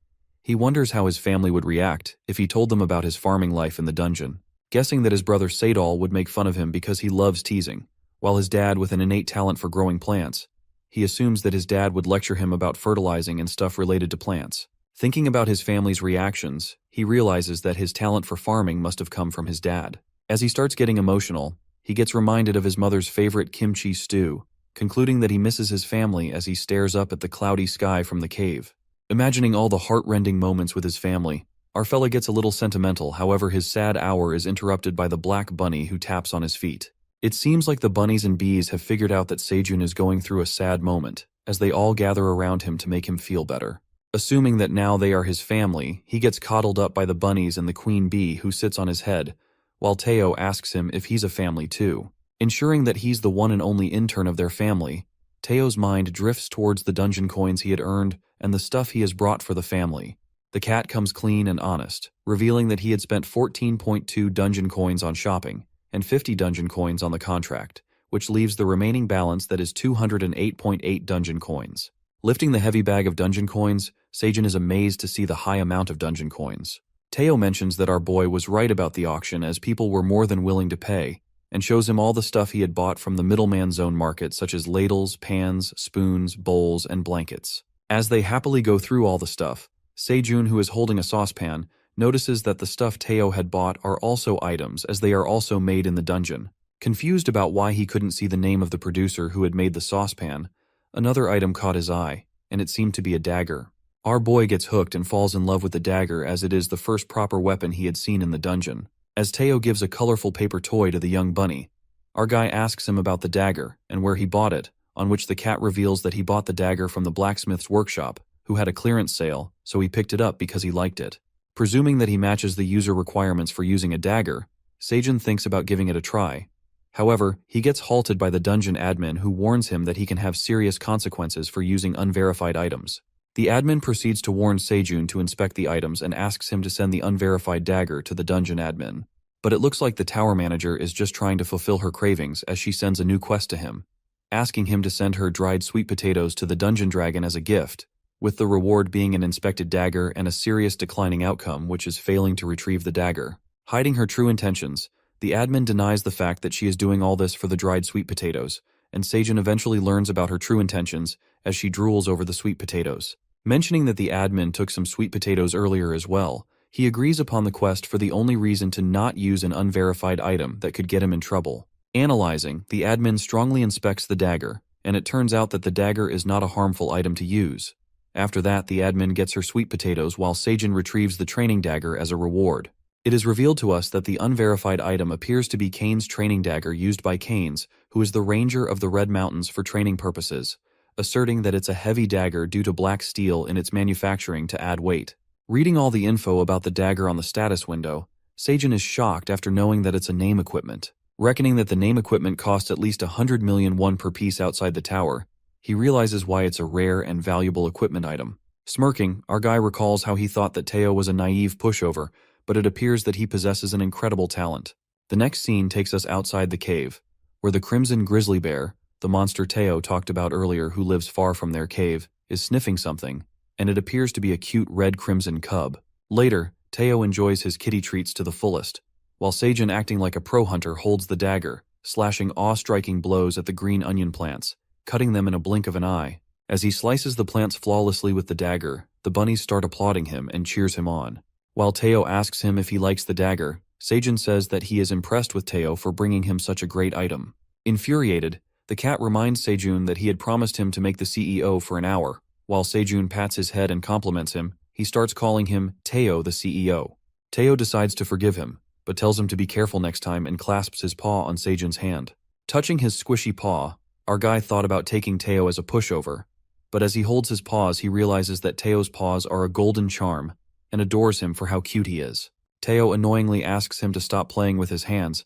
he wonders how his family would react if he told them about his farming life in the dungeon. Guessing that his brother Sadal would make fun of him because he loves teasing, while his dad, with an innate talent for growing plants, he assumes that his dad would lecture him about fertilizing and stuff related to plants. Thinking about his family's reactions, he realizes that his talent for farming must have come from his dad. As he starts getting emotional, he gets reminded of his mother's favorite kimchi stew, concluding that he misses his family as he stares up at the cloudy sky from the cave. Imagining all the heart-rending moments with his family, our fella gets a little sentimental. However, his sad hour is interrupted by the black bunny who taps on his feet. It seems like the bunnies and bees have figured out that Sejun is going through a sad moment, as they all gather around him to make him feel better. Assuming that now they are his family, he gets coddled up by the bunnies and the queen bee who sits on his head, while Teo asks him if he's a family too. Ensuring that he's the one and only intern of their family, Teo's mind drifts towards the dungeon coins he had earned and the stuff he has brought for the family. The cat comes clean and honest, revealing that he had spent 14.2 dungeon coins on shopping and 50 dungeon coins on the contract, which leaves the remaining balance that is 208.8 dungeon coins. Lifting the heavy bag of dungeon coins, Sejun is amazed to see the high amount of dungeon coins. Teo mentions that our boy was right about the auction as people were more than willing to pay, and shows him all the stuff he had bought from the middleman zone market, such as ladles, pans, spoons, bowls, and blankets. As they happily go through all the stuff, Sejun, who is holding a saucepan, notices that the stuff Teo had bought are also items, as they are also made in the dungeon. Confused about why he couldn't see the name of the producer who had made the saucepan, another item caught his eye, and it seemed to be a dagger. Our boy gets hooked and falls in love with the dagger, as it is the first proper weapon he had seen in the dungeon. As Teo gives a colorful paper toy to the young bunny, our guy asks him about the dagger and where he bought it, on which the cat reveals that he bought the dagger from the blacksmith's workshop, who had a clearance sale, so he picked it up because he liked it. Presuming that he matches the user requirements for using a dagger, Sejun thinks about giving it a try. However, he gets halted by the dungeon admin who warns him that he can have serious consequences for using unverified items. The admin proceeds to warn Sejun to inspect the items and asks him to send the unverified dagger to the dungeon admin. But it looks like the tower manager is just trying to fulfill her cravings as she sends a new quest to him, asking him to send her dried sweet potatoes to the dungeon dragon as a gift, with the reward being an inspected dagger and a serious declining outcome, which is failing to retrieve the dagger. Hiding her true intentions, the admin denies the fact that she is doing all this for the dried sweet potatoes, and Sejun eventually learns about her true intentions as she drools over the sweet potatoes. Mentioning that the admin took some sweet potatoes earlier as well, he agrees upon the quest for the only reason to not use an unverified item that could get him in trouble. Analyzing, the admin strongly inspects the dagger, and it turns out that the dagger is not a harmful item to use. After that, the admin gets her sweet potatoes while Sejun retrieves the training dagger as a reward. It is revealed to us that the unverified item appears to be Kane's training dagger used by Kanes, who is the ranger of the Red Mountains for training purposes, asserting that it's a heavy dagger due to black steel in its manufacturing to add weight. Reading all the info about the dagger on the status window, Sejun is shocked after knowing that it's a name equipment. Reckoning that the name equipment costs at least 100 million won per piece outside the tower, he realizes why it's a rare and valuable equipment item. Smirking, our guy recalls how he thought that Teo was a naive pushover, but it appears that he possesses an incredible talent. The next scene takes us outside the cave, where the crimson grizzly bear, the monster Teo talked about earlier who lives far from their cave, is sniffing something, and it appears to be a cute red-crimson cub. Later, Teo enjoys his kitty treats to the fullest, while Sejun, acting like a pro hunter, holds the dagger, slashing awe-striking blows at the green onion plants, cutting them in a blink of an eye. As he slices the plants flawlessly with the dagger, the bunnies start applauding him and cheers him on. While Teo asks him if he likes the dagger, Sejun says that he is impressed with Teo for bringing him such a great item. Infuriated, the cat reminds Sejun that he had promised him to make the CEO for an hour. While Sejun pats his head and compliments him, he starts calling him Teo the CEO. Teo decides to forgive him, but tells him to be careful next time and clasps his paw on Sejun's hand. Touching his squishy paw, our guy thought about taking Teo as a pushover, but as he holds his paws he realizes that Teo's paws are a golden charm and adores him for how cute he is. Teo annoyingly asks him to stop playing with his hands,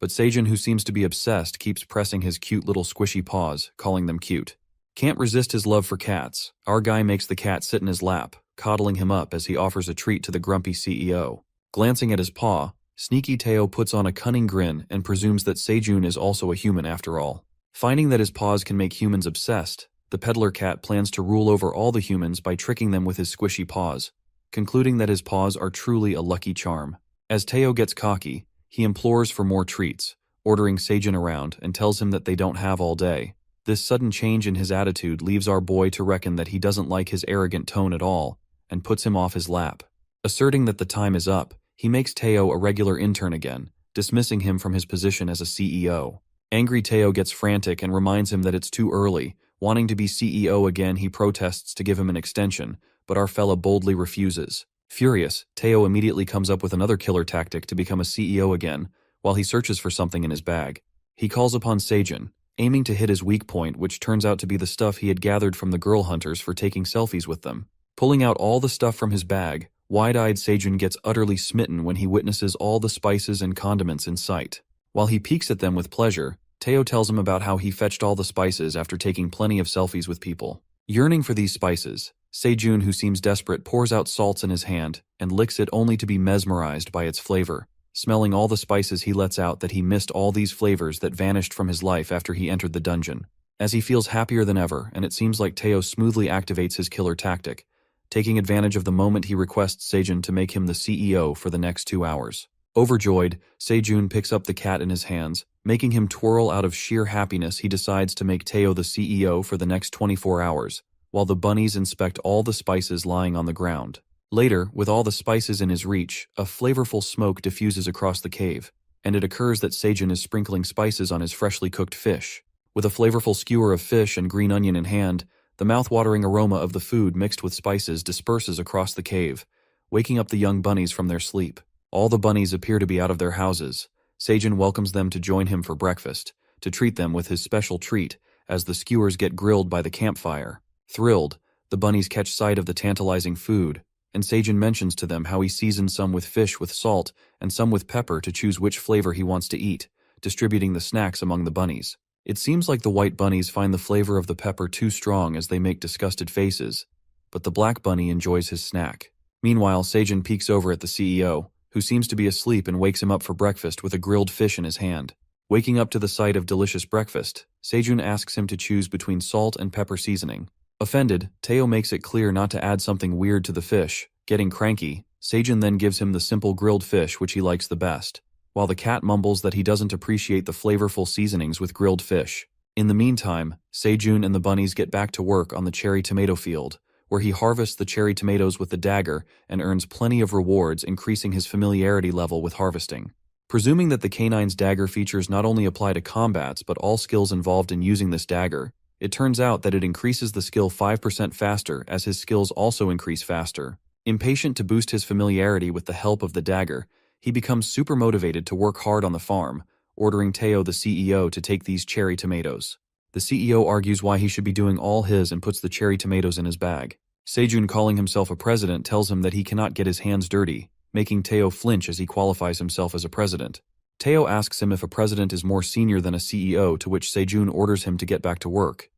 but Sejun, who seems to be obsessed, keeps pressing his cute little squishy paws, calling them cute. Can't resist his love for cats, our guy makes the cat sit in his lap, coddling him up as he offers a treat to the grumpy CEO. Glancing at his paw, sneaky Teo puts on a cunning grin and presumes that Sejun is also a human after all. Finding that his paws can make humans obsessed, the peddler cat plans to rule over all the humans by tricking them with his squishy paws, concluding that his paws are truly a lucky charm. As Teo gets cocky, he implores for more treats, ordering Sejun around and tells him that they don't have all day. This sudden change in his attitude leaves our boy to reckon that he doesn't like his arrogant tone at all, and puts him off his lap. Asserting that the time is up, he makes Teo a regular intern again, dismissing him from his position as a CEO. Angry Teo gets frantic and reminds him that it's too early. Wanting to be CEO again, he protests to give him an extension, but our fella boldly refuses. Furious, Teo immediately comes up with another killer tactic to become a CEO again, while he searches for something in his bag. He calls upon Seijun, aiming to hit his weak point, which turns out to be the stuff he had gathered from the girl hunters for taking selfies with them. Pulling out all the stuff from his bag, wide-eyed Seijun gets utterly smitten when he witnesses all the spices and condiments in sight. While he peeks at them with pleasure, Teo tells him about how he fetched all the spices after taking plenty of selfies with people. Yearning for these spices, Seijun, who seems desperate, pours out salts in his hand and licks it only to be mesmerized by its flavor. Smelling all the spices, he lets out that he missed all these flavors that vanished from his life after he entered the dungeon. As he feels happier than ever, and it seems like Teo smoothly activates his killer tactic, taking advantage of the moment, he requests Seijun to make him the CEO for the next 2 hours. Overjoyed, Seijun picks up the cat in his hands, making him twirl. Out of sheer happiness, he decides to make Teo the CEO for the next 24 hours, while the bunnies inspect all the spices lying on the ground. Later, with all the spices in his reach, a flavorful smoke diffuses across the cave, and it occurs that Seijun is sprinkling spices on his freshly cooked fish. With a flavorful skewer of fish and green onion in hand, the mouth-watering aroma of the food mixed with spices disperses across the cave, waking up the young bunnies from their sleep. All the bunnies appear to be out of their houses. Seijun welcomes them to join him for breakfast, to treat them with his special treat, as the skewers get grilled by the campfire. Thrilled, the bunnies catch sight of the tantalizing food, and Seijun mentions to them how he seasoned some with fish with salt and some with pepper to choose which flavor he wants to eat, distributing the snacks among the bunnies. It seems like the white bunnies find the flavor of the pepper too strong as they make disgusted faces, but the black bunny enjoys his snack. Meanwhile, Seijun peeks over at the CEO, who seems to be asleep, and wakes him up for breakfast with a grilled fish in his hand. Waking up to the sight of delicious breakfast, Seijun asks him to choose between salt and pepper seasoning. Offended, Teo makes it clear not to add something weird to the fish. Getting cranky, Seijun then gives him the simple grilled fish which he likes the best, while the cat mumbles that he doesn't appreciate the flavorful seasonings with grilled fish. In the meantime, Seijun and the bunnies get back to work on the cherry tomato field, where he harvests the cherry tomatoes with the dagger and earns plenty of rewards, increasing his familiarity level with harvesting. Presuming that the canine's dagger features not only apply to combats but all skills involved in using this dagger, it turns out that it increases the skill 5% faster, as his skills also increase faster. Impatient to boost his familiarity with the help of the dagger, he becomes super motivated to work hard on the farm, ordering Teo, the CEO, to take these cherry tomatoes. The CEO argues why he should be doing all his and puts the cherry tomatoes in his bag. Seijun, calling himself a president, tells him that he cannot get his hands dirty, making Teo flinch as he qualifies himself as a president. Teo asks him if a president is more senior than a CEO, to which Seijun orders him to get back to work.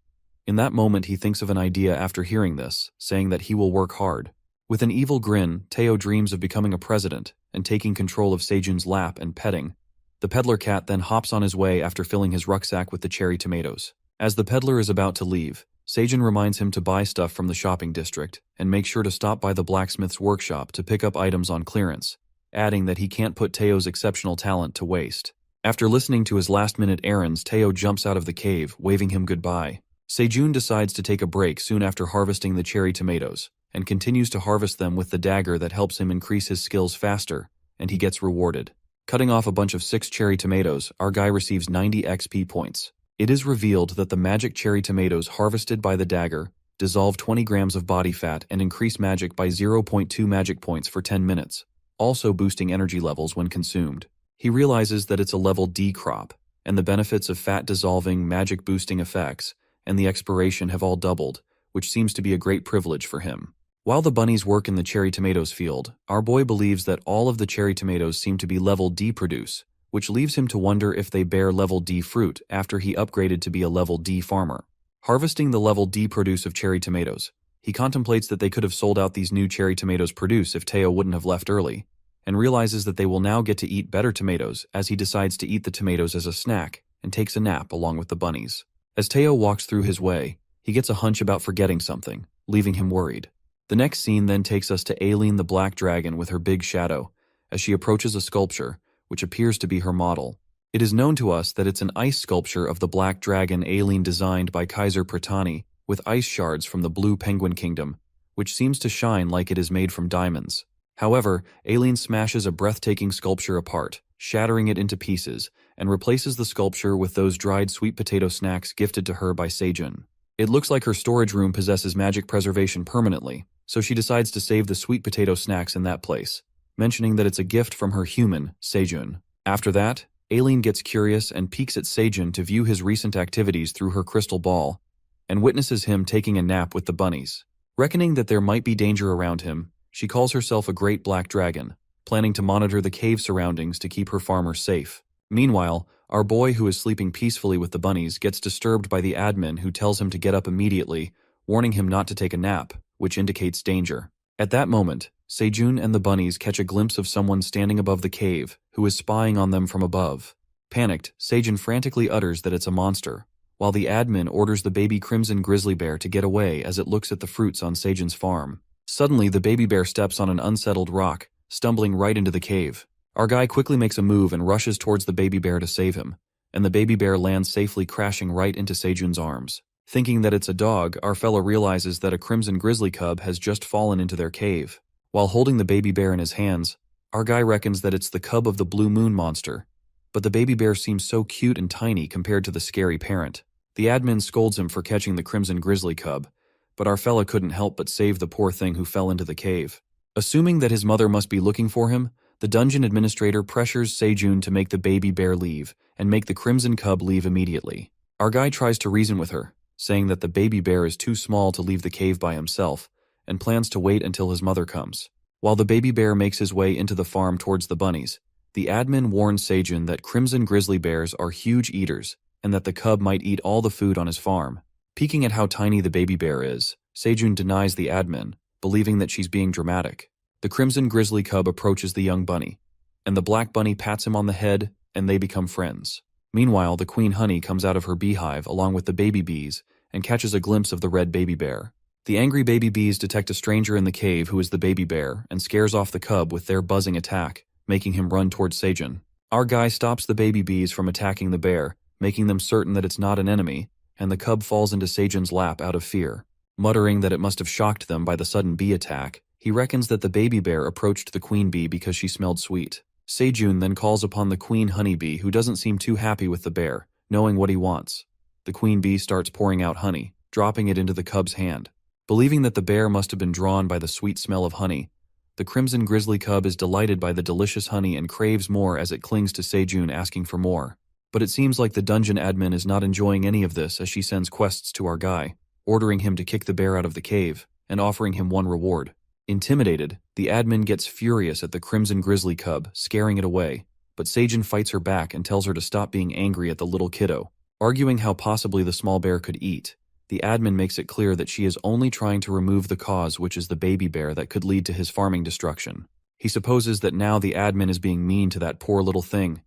In that moment, he thinks of an idea after hearing this, saying that he will work hard. With an evil grin, Teo dreams of becoming a president and taking control of Seijun's lap and petting. The peddler cat then hops on his way after filling his rucksack with the cherry tomatoes. As the peddler is about to leave, Seijun reminds him to buy stuff from the shopping district and make sure to stop by the blacksmith's workshop to pick up items on clearance, adding that he can't put Teo's exceptional talent to waste. After listening to his last-minute errands, Teo jumps out of the cave, waving him goodbye. Seijun decides to take a break soon after harvesting the cherry tomatoes, and continues to harvest them with the dagger that helps him increase his skills faster, and he gets rewarded. Cutting off a bunch of 6 cherry tomatoes, our guy receives 90 XP points. It is revealed that the magic cherry tomatoes harvested by the dagger dissolve 20 grams of body fat and increase magic by 0.2 magic points for 10 minutes, also boosting energy levels when consumed. He realizes that it's a level D crop, and the benefits of fat dissolving, magic boosting effects, and the expiration have all doubled, which seems to be a great privilege for him. While the bunnies work in the cherry tomatoes field, our boy believes that all of the cherry tomatoes seem to be level D produce, which leaves him to wonder if they bear level D fruit after he upgraded to be a level D farmer. Harvesting the level D produce of cherry tomatoes, he contemplates that they could have sold out these new cherry tomatoes produce if Teo wouldn't have left early, and realizes that they will now get to eat better tomatoes as he decides to eat the tomatoes as a snack and takes a nap along with the bunnies. As Teo walks through his way, he gets a hunch about forgetting something, leaving him worried. The next scene then takes us to Aileen the Black Dragon with her big shadow, as she approaches a sculpture, which appears to be her model. It is known to us that it's an ice sculpture of the black dragon Aileen designed by Kaiser Pratani with ice shards from the blue penguin kingdom, which seems to shine like it is made from diamonds. However, Aileen smashes a breathtaking sculpture apart, shattering it into pieces, and replaces the sculpture with those dried sweet potato snacks gifted to her by Sejun. It looks like her storage room possesses magic preservation permanently, so she decides to save the sweet potato snacks in that place, mentioning that it's a gift from her human, Sejun. After that, Aileen gets curious and peeks at Sejun to view his recent activities through her crystal ball, and witnesses him taking a nap with the bunnies. Reckoning that there might be danger around him, she calls herself a great black dragon, planning to monitor the cave surroundings to keep her farmers safe. Meanwhile, our boy who is sleeping peacefully with the bunnies gets disturbed by the admin who tells him to get up immediately, warning him not to take a nap, which indicates danger. At that moment, Sejun and the bunnies catch a glimpse of someone standing above the cave, who is spying on them from above. Panicked, Sejun frantically utters that it's a monster, while the admin orders the baby crimson grizzly bear to get away as it looks at the fruits on Sejun's farm. Suddenly, the baby bear steps on an unsettled rock, stumbling right into the cave. Our guy quickly makes a move and rushes towards the baby bear to save him, and the baby bear lands safely crashing right into Sejun's arms. Thinking that it's a dog, our fellow realizes that a crimson grizzly cub has just fallen into their cave. While holding the baby bear in his hands, our guy reckons that it's the cub of the blue moon monster, but the baby bear seems so cute and tiny compared to the scary parent. The admin scolds him for catching the crimson grizzly cub, but our fella couldn't help but save the poor thing who fell into the cave. Assuming that his mother must be looking for him, the dungeon administrator pressures Sejun to make the baby bear leave and make the crimson cub leave immediately. Our guy tries to reason with her, saying that the baby bear is too small to leave the cave by himself and plans to wait until his mother comes. While the baby bear makes his way into the farm towards the bunnies, the admin warns Sejun that crimson grizzly bears are huge eaters and that the cub might eat all the food on his farm. Peeking at how tiny the baby bear is, Sejun denies the admin, believing that she's being dramatic. The crimson grizzly cub approaches the young bunny, and the black bunny pats him on the head, and they become friends. Meanwhile, the queen honey comes out of her beehive along with the baby bees and catches a glimpse of the red baby bear. The angry baby bees detect a stranger in the cave who is the baby bear and scares off the cub with their buzzing attack, making him run towards Sejun. Our guy stops the baby bees from attacking the bear, making them certain that it's not an enemy, and the cub falls into Sejun's lap out of fear. Muttering that it must have shocked them by the sudden bee attack, he reckons that the baby bear approached the queen bee because she smelled sweet. Sejun then calls upon the queen honeybee, who doesn't seem too happy with the bear, knowing what he wants. The queen bee starts pouring out honey, dropping it into the cub's hand. Believing that the bear must have been drawn by the sweet smell of honey, the crimson grizzly cub is delighted by the delicious honey and craves more as it clings to Sejun, asking for more. But it seems like the dungeon admin is not enjoying any of this as she sends quests to our guy, ordering him to kick the bear out of the cave and offering him one reward. Intimidated, the admin gets furious at the crimson grizzly cub, scaring it away, but Sejun fights her back and tells her to stop being angry at the little kiddo. Arguing how possibly the small bear could eat, the admin makes it clear that she is only trying to remove the cause, which is the baby bear that could lead to his farming destruction. He supposes that now the admin is being mean to that poor little thing.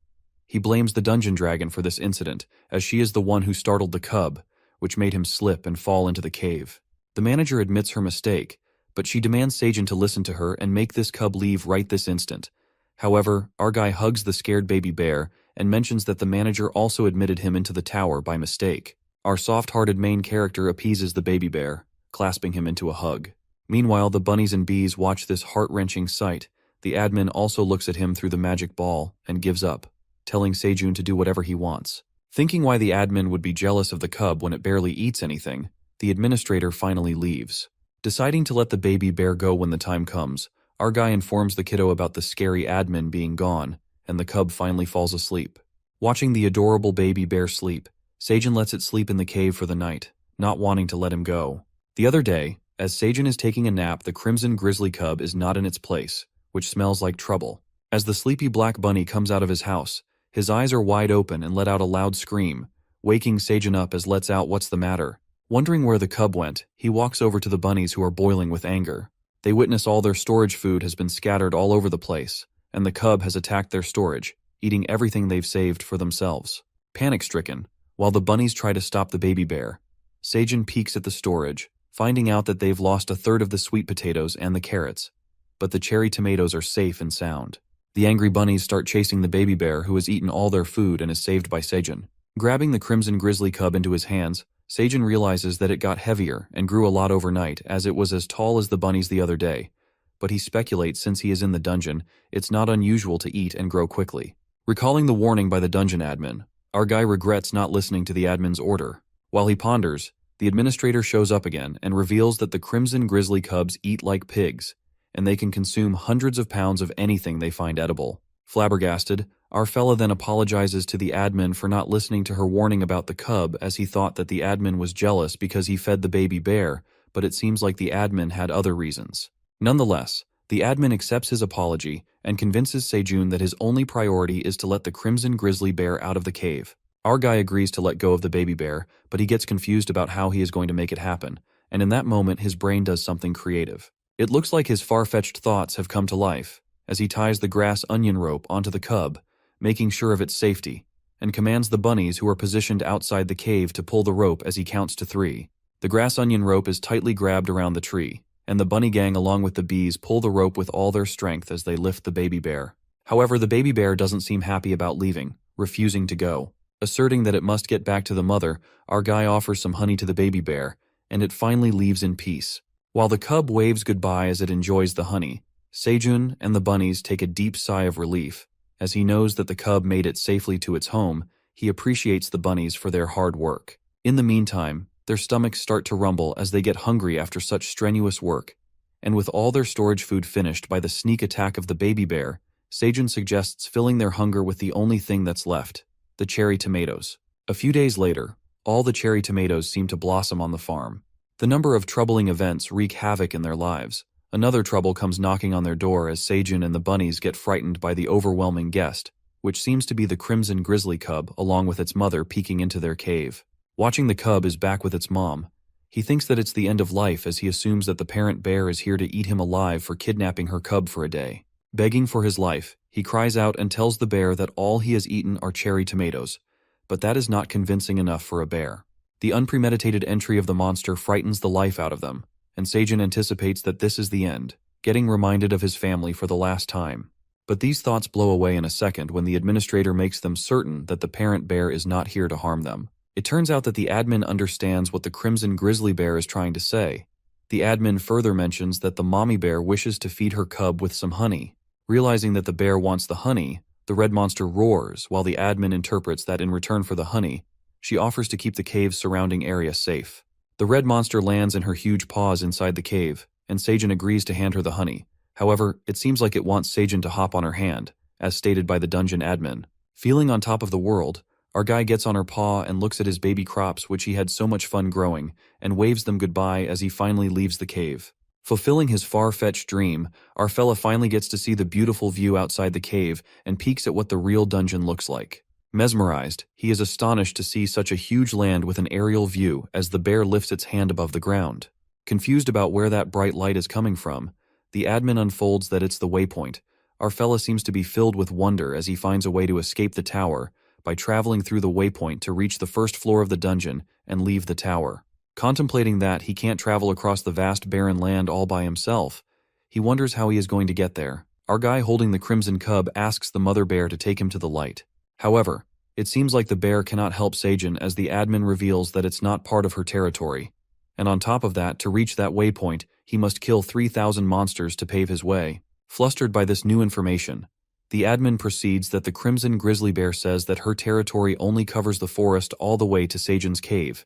He blames the dungeon dragon for this incident, as she is the one who startled the cub, which made him slip and fall into the cave. The manager admits her mistake, but she demands Sejun to listen to her and make this cub leave right this instant. However, our guy hugs the scared baby bear and mentions that the manager also admitted him into the tower by mistake. Our soft-hearted main character appeases the baby bear, clasping him into a hug. Meanwhile, the bunnies and bees watch this heart-wrenching sight. The admin also looks at him through the magic ball and gives up, telling Sejun to do whatever he wants. Thinking why the admin would be jealous of the cub when it barely eats anything, the administrator finally leaves. Deciding to let the baby bear go when the time comes, our guy informs the kiddo about the scary admin being gone, and the cub finally falls asleep. Watching the adorable baby bear sleep, Sejun lets it sleep in the cave for the night, not wanting to let him go. The other day, as Sejun is taking a nap, the crimson grizzly cub is not in its place, which smells like trouble. As the sleepy black bunny comes out of his house, his eyes are wide open and let out a loud scream, waking Sejun up as lets out what's the matter. Wondering where the cub went, he walks over to the bunnies who are boiling with anger. They witness all their storage food has been scattered all over the place, and the cub has attacked their storage, eating everything they've saved for themselves. Panic-stricken, while the bunnies try to stop the baby bear, Sejun peeks at the storage, finding out that they've lost a third of the sweet potatoes and the carrots, but the cherry tomatoes are safe and sound. The angry bunnies start chasing the baby bear who has eaten all their food and is saved by Seijun. Grabbing the crimson grizzly cub into his hands, Seijun realizes that it got heavier and grew a lot overnight as it was as tall as the bunnies the other day. But he speculates since he is in the dungeon, it's not unusual to eat and grow quickly. Recalling the warning by the dungeon admin, our guy regrets not listening to the admin's order. While he ponders, the administrator shows up again and reveals that the crimson grizzly cubs eat like pigs, and they can consume hundreds of pounds of anything they find edible. Flabbergasted, our fella then apologizes to the admin for not listening to her warning about the cub as he thought that the admin was jealous because he fed the baby bear, but it seems like the admin had other reasons. Nonetheless, the admin accepts his apology and convinces Seijun that his only priority is to let the crimson grizzly bear out of the cave. Our guy agrees to let go of the baby bear, but he gets confused about how he is going to make it happen, and in that moment his brain does something creative. It looks like his far-fetched thoughts have come to life, as he ties the grass onion rope onto the cub, making sure of its safety, and commands the bunnies who are positioned outside the cave to pull the rope as he counts to 3. The grass onion rope is tightly grabbed around the tree, and the bunny gang along with the bees pull the rope with all their strength as they lift the baby bear. However, the baby bear doesn't seem happy about leaving, refusing to go. Asserting that it must get back to the mother, our guy offers some honey to the baby bear, and it finally leaves in peace. While the cub waves goodbye as it enjoys the honey, Seijun and the bunnies take a deep sigh of relief. As he knows that the cub made it safely to its home, he appreciates the bunnies for their hard work. In the meantime, their stomachs start to rumble as they get hungry after such strenuous work, and with all their storage food finished by the sneak attack of the baby bear, Seijun suggests filling their hunger with the only thing that's left, the cherry tomatoes. A few days later, all the cherry tomatoes seem to blossom on the farm. The number of troubling events wreak havoc in their lives. Another trouble comes knocking on their door as Seijun and the bunnies get frightened by the overwhelming guest, which seems to be the crimson grizzly cub along with its mother peeking into their cave. Watching the cub is back with its mom, he thinks that it's the end of life as he assumes that the parent bear is here to eat him alive for kidnapping her cub for a day. Begging for his life, he cries out and tells the bear that all he has eaten are cherry tomatoes, but that is not convincing enough for a bear. The unpremeditated entry of the monster frightens the life out of them, and Seijun anticipates that this is the end, getting reminded of his family for the last time. But these thoughts blow away in a second when the administrator makes them certain that the parent bear is not here to harm them. It turns out that the admin understands what the crimson grizzly bear is trying to say. The admin further mentions that the mommy bear wishes to feed her cub with some honey. Realizing that the bear wants the honey, the red monster roars while the admin interprets that in return for the honey, she offers to keep the cave's surrounding area safe. The red monster lands in her huge paws inside the cave, and Seijun agrees to hand her the honey. However, it seems like it wants Seijun to hop on her hand, as stated by the dungeon admin. Feeling on top of the world, our guy gets on her paw and looks at his baby crops which he had so much fun growing, and waves them goodbye as he finally leaves the cave. Fulfilling his far-fetched dream, our fella finally gets to see the beautiful view outside the cave and peeks at what the real dungeon looks like. Mesmerized, he is astonished to see such a huge land with an aerial view as the bear lifts its hand above the ground. Confused about where that bright light is coming from, the admin unfolds that it's the waypoint. Our fella seems to be filled with wonder as he finds a way to escape the tower by traveling through the waypoint to reach the first floor of the dungeon and leave the tower. Contemplating that he can't travel across the vast barren land all by himself, he wonders how he is going to get there. Our guy holding the crimson cub asks the mother bear to take him to the light. However, it seems like the bear cannot help Seijun as the admin reveals that it's not part of her territory. And on top of that, to reach that waypoint, he must kill 3,000 monsters to pave his way. Flustered by this new information, the admin proceeds that the crimson grizzly bear says that her territory only covers the forest all the way to Seijun's cave,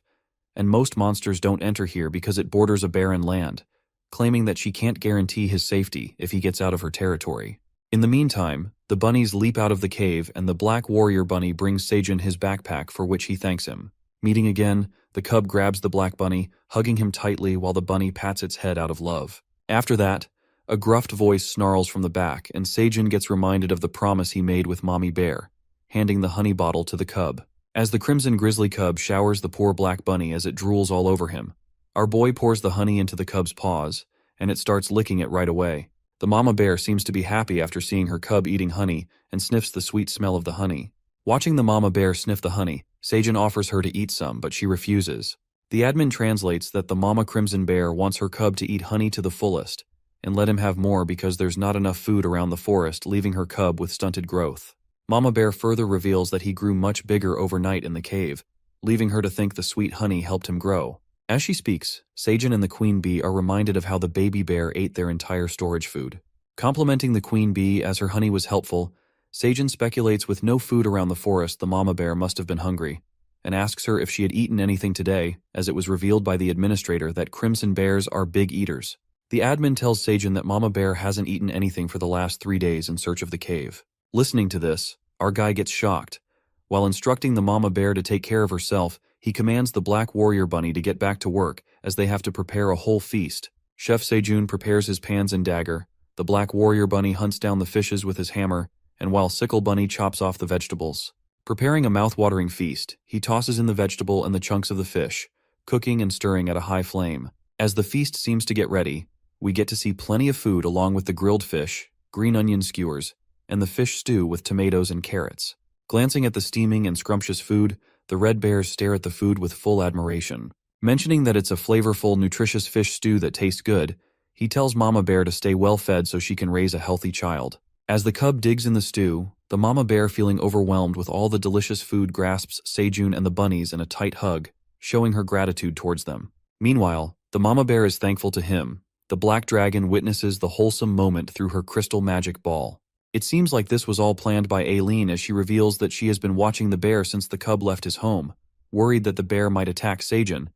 and most monsters don't enter here because it borders a barren land, claiming that she can't guarantee his safety if he gets out of her territory. In the meantime, the bunnies leap out of the cave and the black warrior bunny brings Seijun his backpack for which he thanks him. Meeting again, the cub grabs the black bunny, hugging him tightly while the bunny pats its head out of love. After that, a gruffed voice snarls from the back and Seijun gets reminded of the promise he made with Mommy Bear, handing the honey bottle to the cub. As the crimson grizzly cub showers the poor black bunny as it drools all over him, our boy pours the honey into the cub's paws, and it starts licking it right away. The mama bear seems to be happy after seeing her cub eating honey and sniffs the sweet smell of the honey. Watching the mama bear sniff the honey, Seijun offers her to eat some, but she refuses. The admin translates that the mama crimson bear wants her cub to eat honey to the fullest, and let him have more because there's not enough food around the forest, leaving her cub with stunted growth. Mama Bear further reveals that he grew much bigger overnight in the cave, leaving her to think the sweet honey helped him grow. As she speaks, Seijin and the queen bee are reminded of how the baby bear ate their entire storage food. Complimenting the queen bee as her honey was helpful, Seijin speculates with no food around the forest the mama bear must have been hungry, and asks her if she had eaten anything today, as it was revealed by the administrator that crimson bears are big eaters. The admin tells Seijin that mama bear hasn't eaten anything for the last 3 days in search of the cave. Listening to this, our guy gets shocked. While instructing the mama bear to take care of herself, he commands the black warrior bunny to get back to work as they have to prepare a whole feast. Chef Seijun prepares his pans and dagger, the black warrior bunny hunts down the fishes with his hammer, and while Sickle Bunny chops off the vegetables. Preparing a mouth-watering feast, he tosses in the vegetable and the chunks of the fish, cooking and stirring at a high flame. As the feast seems to get ready, we get to see plenty of food along with the grilled fish, green onion skewers, and the fish stew with tomatoes and carrots. Glancing at the steaming and scrumptious food, the red bears stare at the food with full admiration. Mentioning that it's a flavorful, nutritious fish stew that tastes good, he tells Mama Bear to stay well-fed so she can raise a healthy child. As the cub digs in the stew, the mama bear, feeling overwhelmed with all the delicious food, grasps Seijun and the bunnies in a tight hug, showing her gratitude towards them. Meanwhile, the mama bear is thankful to him. The black dragon witnesses the wholesome moment through her crystal magic ball. It seems like this was all planned by Aileen, as she reveals that she has been watching the bear since the cub left his home, worried that the bear might attack Seijun,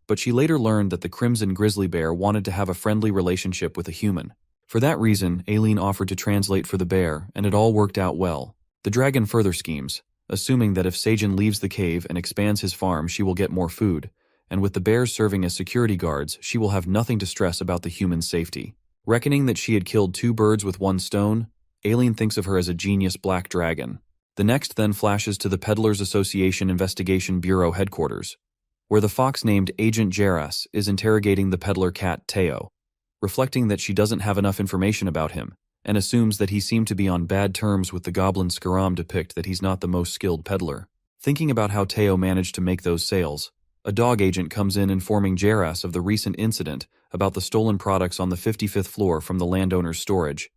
but she later learned that the crimson grizzly bear wanted to have a friendly relationship with a human. For that reason, Aileen offered to translate for the bear, and it all worked out well. The dragon further schemes, assuming that if Seijun leaves the cave and expands his farm, she will get more food, and with the bears serving as security guards, she will have nothing to stress about the human's safety. Reckoning that she had killed 2 birds with 1 stone, Aileen thinks of her as a genius black dragon. The next then flashes to the Peddlers Association Investigation Bureau headquarters, where the fox named Agent Jaras is interrogating the peddler cat Teo, reflecting that she doesn't have enough information about him, and assumes that he seemed to be on bad terms with the goblin Skaram, depict that he's not the most skilled peddler. Thinking about how Teo managed to make those sales, a dog agent comes in informing Jaras of the recent incident about the stolen products on the 55th floor from the landowner's storage,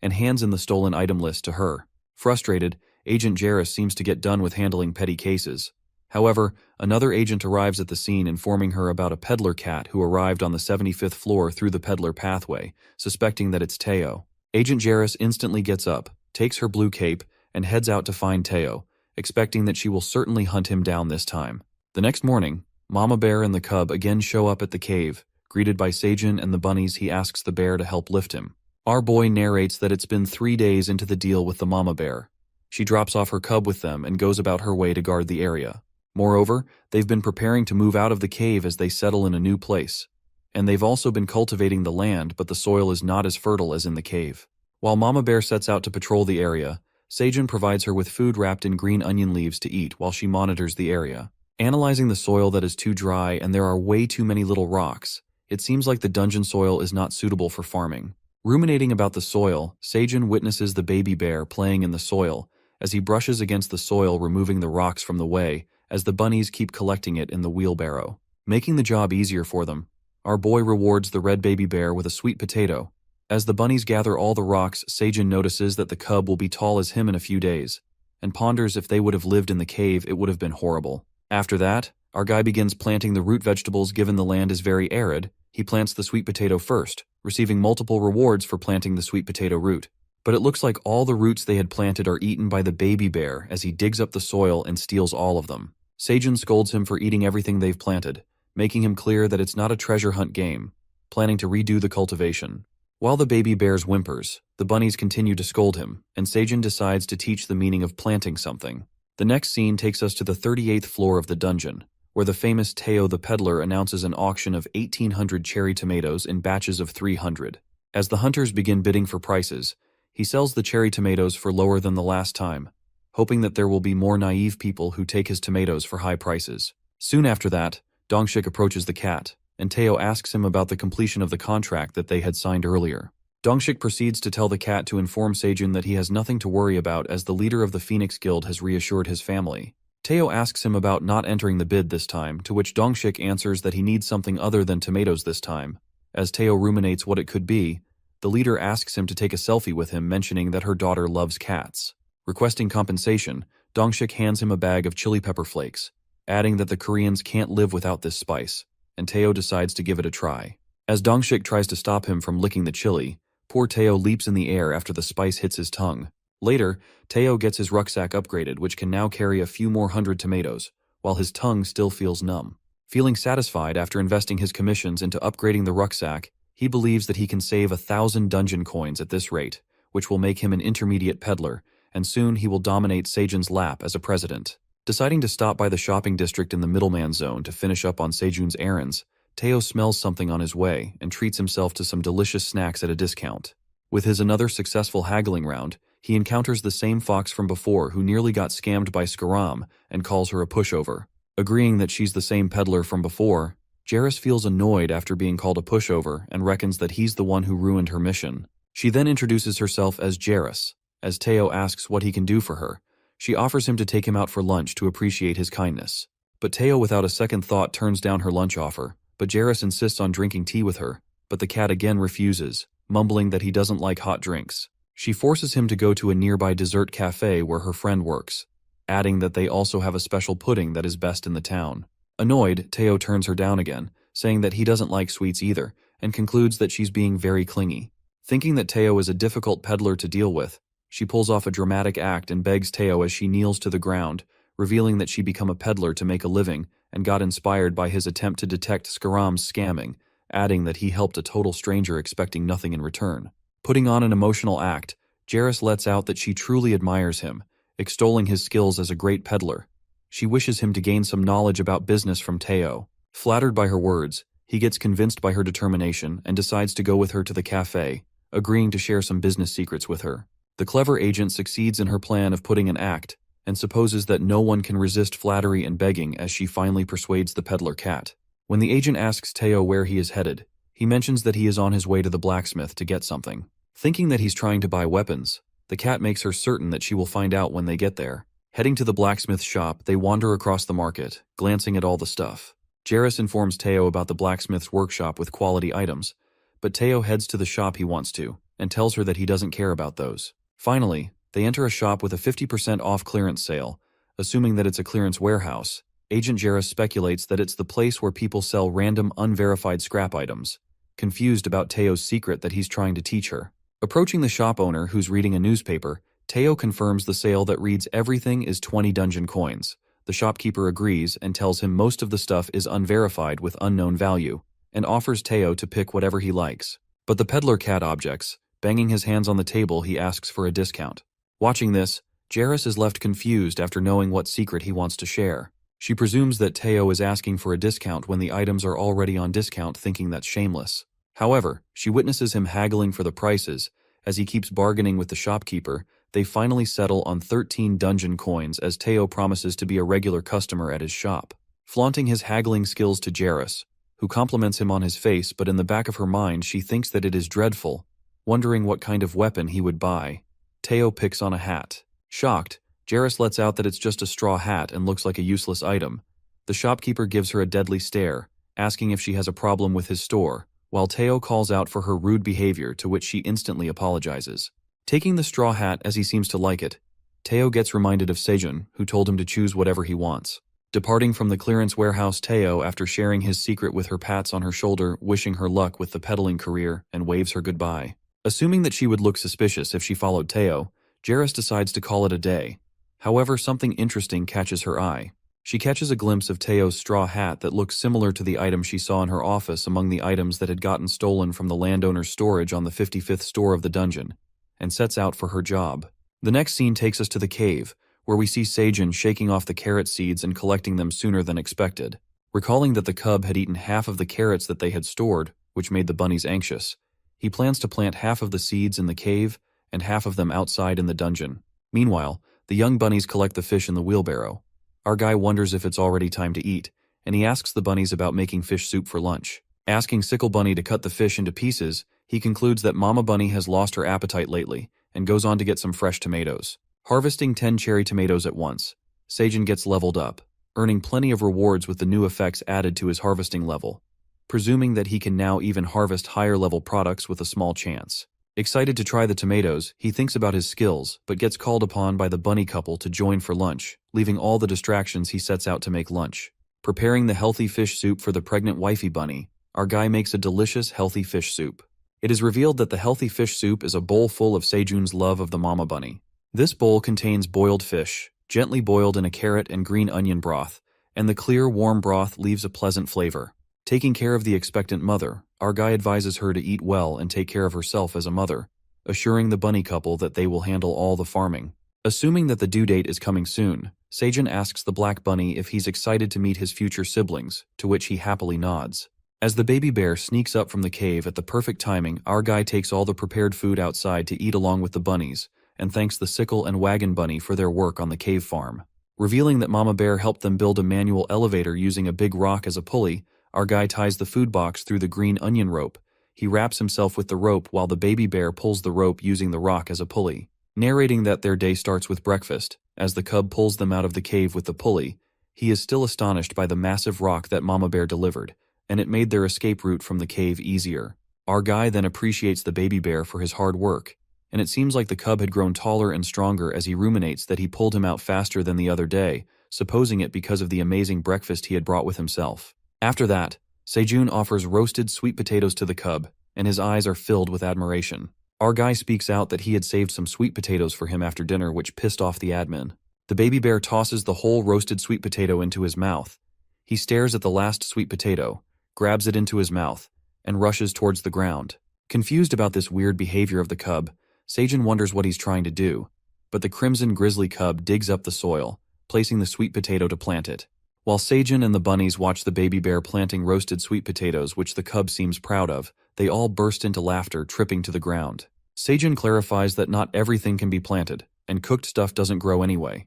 and hands in the stolen item list to her. Frustrated, Agent Jaras seems to get done with handling petty cases. However, another agent arrives at the scene informing her about a peddler cat who arrived on the 75th floor through the peddler pathway, suspecting that it's Teo. Agent Jaras instantly gets up, takes her blue cape, and heads out to find Teo, expecting that she will certainly hunt him down this time. The next morning, Mama Bear and the cub again show up at the cave. Greeted by Seijun and the bunnies, he asks the bear to help lift him. Our boy narrates that it's been 3 days into the deal with the Mama Bear. She drops off her cub with them and goes about her way to guard the area. Moreover, they've been preparing to move out of the cave as they settle in a new place. And they've also been cultivating the land, but the soil is not as fertile as in the cave. While Mama Bear sets out to patrol the area, Seijun provides her with food wrapped in green onion leaves to eat while she monitors the area. Analyzing the soil that is too dry and there are way too many little rocks, it seems like the dungeon soil is not suitable for farming. Ruminating about the soil, Seijun witnesses the baby bear playing in the soil as he brushes against the soil, removing the rocks from the way, as the bunnies keep collecting it in the wheelbarrow. Making the job easier for them, our boy rewards the red baby bear with a sweet potato. As the bunnies gather all the rocks, Seijun notices that the cub will be tall as him in a few days, and ponders if they would have lived in the cave, it would have been horrible. After that, our guy begins planting the root vegetables. Given the land is very arid, he plants the sweet potato first, receiving multiple rewards for planting the sweet potato root. But it looks like all the roots they had planted are eaten by the baby bear as he digs up the soil and steals all of them. Seijun scolds him for eating everything they've planted, making him clear that it's not a treasure hunt game, planning to redo the cultivation. While the baby bears whimpers, the bunnies continue to scold him, and Seijun decides to teach the meaning of planting something. The next scene takes us to the 38th floor of the dungeon, where the famous Teo the peddler announces an auction of 1,800 cherry tomatoes in batches of 300. As the hunters begin bidding for prices, he sells the cherry tomatoes for lower than the last time, hoping that there will be more naive people who take his tomatoes for high prices. Soon after that, Dongshik approaches the cat, and Teo asks him about the completion of the contract that they had signed earlier. Dongshik proceeds to tell the cat to inform Seijun that he has nothing to worry about, as the leader of the Phoenix Guild has reassured his family. Teo asks him about not entering the bid this time, to which Dongshik answers that he needs something other than tomatoes this time. As Teo ruminates what it could be, The leader asks him to take a selfie with him, mentioning that her daughter loves cats. Requesting compensation, Dongshik hands him a bag of chili pepper flakes, adding that the Koreans can't live without this spice, and Teo decides to give it a try. As Dongshik tries to stop him from licking the chili, poor Teo leaps in the air after the spice hits his tongue. Later, Teo gets his rucksack upgraded, which can now carry a few more hundred tomatoes, while his tongue still feels numb. Feeling satisfied after investing his commissions into upgrading the rucksack, he believes that he can save 1,000 dungeon coins at this rate, which will make him an intermediate peddler, and soon he will dominate Sejun's lap as a president. Deciding to stop by the shopping district in the middleman zone to finish up on Sejun's errands, Teo smells something on his way and treats himself to some delicious snacks at a discount. With his another successful haggling round, he encounters the same fox from before who nearly got scammed by Skaram and calls her a pushover. Agreeing that she's the same peddler from before, Jairus feels annoyed after being called a pushover and reckons that he's the one who ruined her mission. She then introduces herself as Jairus. As Teo asks what he can do for her, she offers him to take him out for lunch to appreciate his kindness. But Teo, without a second thought, turns down her lunch offer, but Jairus insists on drinking tea with her, but the cat again refuses, mumbling that he doesn't like hot drinks. She forces him to go to a nearby dessert cafe where her friend works, adding that they also have a special pudding that is best in the town. Annoyed, Teo turns her down again, saying that he doesn't like sweets either, and concludes that she's being very clingy. Thinking that Teo is a difficult peddler to deal with, she pulls off a dramatic act and begs Teo as she kneels to the ground, revealing that she became a peddler to make a living and got inspired by his attempt to detect Skaram's scamming, adding that he helped a total stranger expecting nothing in return. Putting on an emotional act, Jairus lets out that she truly admires him, extolling his skills as a great peddler. She wishes him to gain some knowledge about business from Teo. Flattered by her words, he gets convinced by her determination and decides to go with her to the cafe, agreeing to share some business secrets with her. The clever agent succeeds in her plan of putting an act and supposes that no one can resist flattery and begging as she finally persuades the peddler cat. When the agent asks Teo where he is headed, he mentions that he is on his way to the blacksmith to get something. Thinking that he's trying to buy weapons, the cat makes her certain that she will find out when they get there. Heading to the blacksmith's shop, they wander across the market, glancing at all the stuff. Jairus informs Teo about the blacksmith's workshop with quality items, but Teo heads to the shop he wants to, and tells her that he doesn't care about those. Finally, they enter a shop with a 50% off clearance sale. Assuming that it's a clearance warehouse, Agent Jairus speculates that it's the place where people sell random unverified scrap items, confused about Teo's secret that he's trying to teach her. Approaching the shop owner, who's reading a newspaper, Teo confirms the sale that reads everything is 20 dungeon coins. The shopkeeper agrees and tells him most of the stuff is unverified with unknown value, and offers Teo to pick whatever he likes. But the peddler cat objects. Banging his hands on the table, he asks for a discount. Watching this, Jairus is left confused after knowing what secret he wants to share. She presumes that Teo is asking for a discount when the items are already on discount, thinking that's shameless. However, she witnesses him haggling for the prices. As he keeps bargaining with the shopkeeper, they finally settle on 13 dungeon coins as Teo promises to be a regular customer at his shop. Flaunting his haggling skills to Jairus, who compliments him on his face, but in the back of her mind she thinks that it is dreadful. Wondering what kind of weapon he would buy, Teo picks on a hat. Shocked, Jairus lets out that it's just a straw hat and looks like a useless item. The shopkeeper gives her a deadly stare, asking if she has a problem with his store, while Teo calls out for her rude behavior, to which she instantly apologizes. Taking the straw hat as he seems to like it, Teo gets reminded of Sejun, who told him to choose whatever he wants. Departing from the clearance warehouse, Teo, after sharing his secret with her, pats on her shoulder, wishing her luck with the peddling career, and waves her goodbye. Assuming that she would look suspicious if she followed Teo, Jairus decides to call it a day. However, something interesting catches her eye. She catches a glimpse of Teo's straw hat that looks similar to the item she saw in her office among the items that had gotten stolen from the landowner's storage on the 55th store of the dungeon, and sets out for her job. The next scene takes us to the cave, where we see Sejun shaking off the carrot seeds and collecting them sooner than expected. Recalling that the cub had eaten half of the carrots that they had stored, which made the bunnies anxious, he plans to plant half of the seeds in the cave and half of them outside in the dungeon. Meanwhile, the young bunnies collect the fish in the wheelbarrow. Our guy wonders if it's already time to eat, and he asks the bunnies about making fish soup for lunch. Asking Sickle Bunny to cut the fish into pieces, he concludes that Mama Bunny has lost her appetite lately, and goes on to get some fresh tomatoes. Harvesting 10 cherry tomatoes at once, Sejun gets leveled up, earning plenty of rewards with the new effects added to his harvesting level, presuming that he can now even harvest higher level products with a small chance. Excited to try the tomatoes, he thinks about his skills, but gets called upon by the bunny couple to join for lunch. Leaving all the distractions, he sets out to make lunch. Preparing the healthy fish soup for the pregnant wifey bunny, our guy makes a delicious healthy fish soup. It is revealed that the healthy fish soup is a bowl full of Sejun's love of the mama bunny. This bowl contains boiled fish, gently boiled in a carrot and green onion broth, and the clear, warm broth leaves a pleasant flavor. Taking care of the expectant mother, our guy advises her to eat well and take care of herself as a mother, assuring the bunny couple that they will handle all the farming. Assuming that the due date is coming soon, Sejun asks the black bunny if he's excited to meet his future siblings, to which he happily nods. As the baby bear sneaks up from the cave at the perfect timing, our guy takes all the prepared food outside to eat along with the bunnies, and thanks the sickle and wagon bunny for their work on the cave farm. Revealing that Mama Bear helped them build a manual elevator using a big rock as a pulley, our guy ties the food box through the green onion rope. He wraps himself with the rope while the baby bear pulls the rope using the rock as a pulley. Narrating that their day starts with breakfast, as the cub pulls them out of the cave with the pulley, he is still astonished by the massive rock that Mama Bear delivered, and it made their escape route from the cave easier. Our guy then appreciates the baby bear for his hard work, and it seems like the cub had grown taller and stronger as he ruminates that he pulled him out faster than the other day, supposing it because of the amazing breakfast he had brought with himself. After that, Sejun offers roasted sweet potatoes to the cub, and his eyes are filled with admiration. Our guy speaks out that he had saved some sweet potatoes for him after dinner, which pissed off the admin. The baby bear tosses the whole roasted sweet potato into his mouth. He stares at the last sweet potato, grabs it into his mouth, and rushes towards the ground. Confused about this weird behavior of the cub, Sejun wonders what he's trying to do, but the crimson grizzly cub digs up the soil, placing the sweet potato to plant it. While Sejun and the bunnies watch the baby bear planting roasted sweet potatoes, which the cub seems proud of, they all burst into laughter, tripping to the ground. Sejun clarifies that not everything can be planted, and cooked stuff doesn't grow anyway.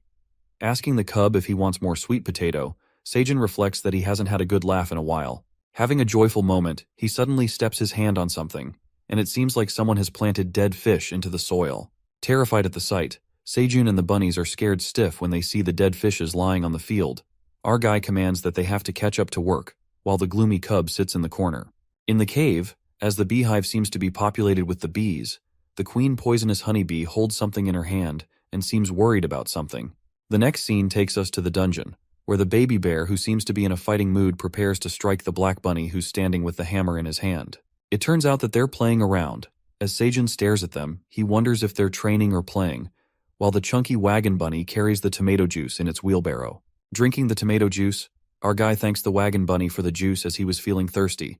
Asking the cub if he wants more sweet potato, Sejun reflects that he hasn't had a good laugh in a while. Having a joyful moment, he suddenly steps his hand on something, and it seems like someone has planted dead fish into the soil. Terrified at the sight, Sejun and the bunnies are scared stiff when they see the dead fishes lying on the field. Our guy commands that they have to catch up to work, while the gloomy cub sits in the corner. In the cave, as the beehive seems to be populated with the bees, the queen poisonous honeybee holds something in her hand and seems worried about something. The next scene takes us to the dungeon, where the baby bear, who seems to be in a fighting mood, prepares to strike the black bunny who's standing with the hammer in his hand. It turns out that they're playing around. As Sejun stares at them, he wonders if they're training or playing, while the chunky wagon bunny carries the tomato juice in its wheelbarrow. Drinking the tomato juice, our guy thanks the wagon bunny for the juice as he was feeling thirsty,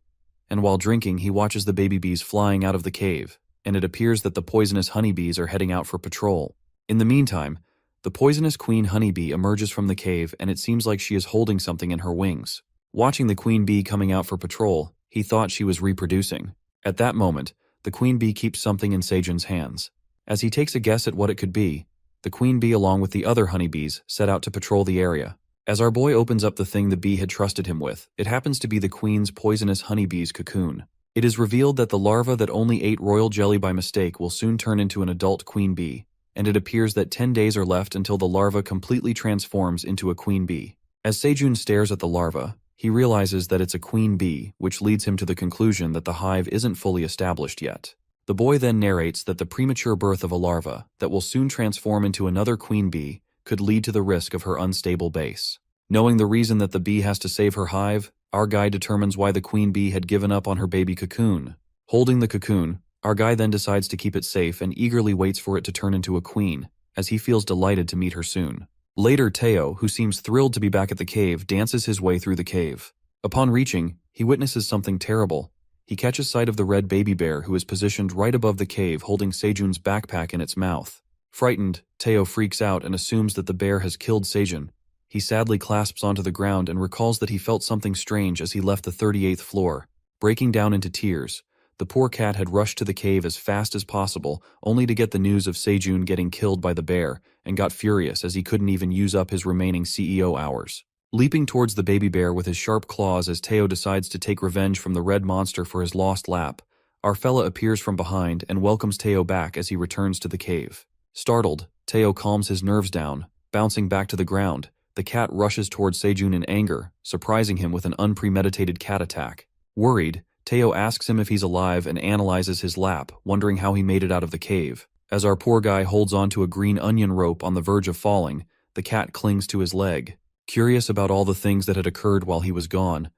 and while drinking he watches the baby bees flying out of the cave, and it appears that the poisonous honeybees are heading out for patrol. In the meantime, the poisonous queen honeybee emerges from the cave, and it seems like she is holding something in her wings. Watching the queen bee coming out for patrol, he thought she was reproducing. At that moment, the queen bee keeps something in Sejun's hands. As he takes a guess at what it could be, the queen bee along with the other honeybees set out to patrol the area. As our boy opens up the thing the bee had trusted him with, it happens to be the queen's poisonous honeybee's cocoon. It is revealed that the larva that only ate royal jelly by mistake will soon turn into an adult queen bee, and it appears that 10 days are left until the larva completely transforms into a queen bee. As Sejun stares at the larva, he realizes that it's a queen bee, which leads him to the conclusion that the hive isn't fully established yet. The boy then narrates that the premature birth of a larva that will soon transform into another queen bee could lead to the risk of her unstable base. Knowing the reason that the bee has to save her hive, our guy determines why the queen bee had given up on her baby cocoon. Holding the cocoon, our guy then decides to keep it safe and eagerly waits for it to turn into a queen, as he feels delighted to meet her soon. Later, Teo, who seems thrilled to be back at the cave, dances his way through the cave. Upon reaching, he witnesses something terrible. He catches sight of the red baby bear who is positioned right above the cave holding Sejun's backpack in its mouth. Frightened, Teo freaks out and assumes that the bear has killed Sejun. He sadly clasps onto the ground and recalls that he felt something strange as he left the 38th floor. Breaking down into tears, the poor cat had rushed to the cave as fast as possible, only to get the news of Sejun getting killed by the bear, and got furious as he couldn't even use up his remaining CEO hours. Leaping towards the baby bear with his sharp claws as Teo decides to take revenge from the red monster for his lost lap, our fella appears from behind and welcomes Teo back as he returns to the cave. Startled, Teo calms his nerves down. Bouncing back to the ground, the cat rushes towards Sejun in anger, surprising him with an unpremeditated cat attack. Worried, Teo asks him if he's alive and analyzes his lap, wondering how he made it out of the cave. As our poor guy holds onto a green onion rope on the verge of falling, the cat clings to his leg. Curious about all the things that had occurred while he was gone,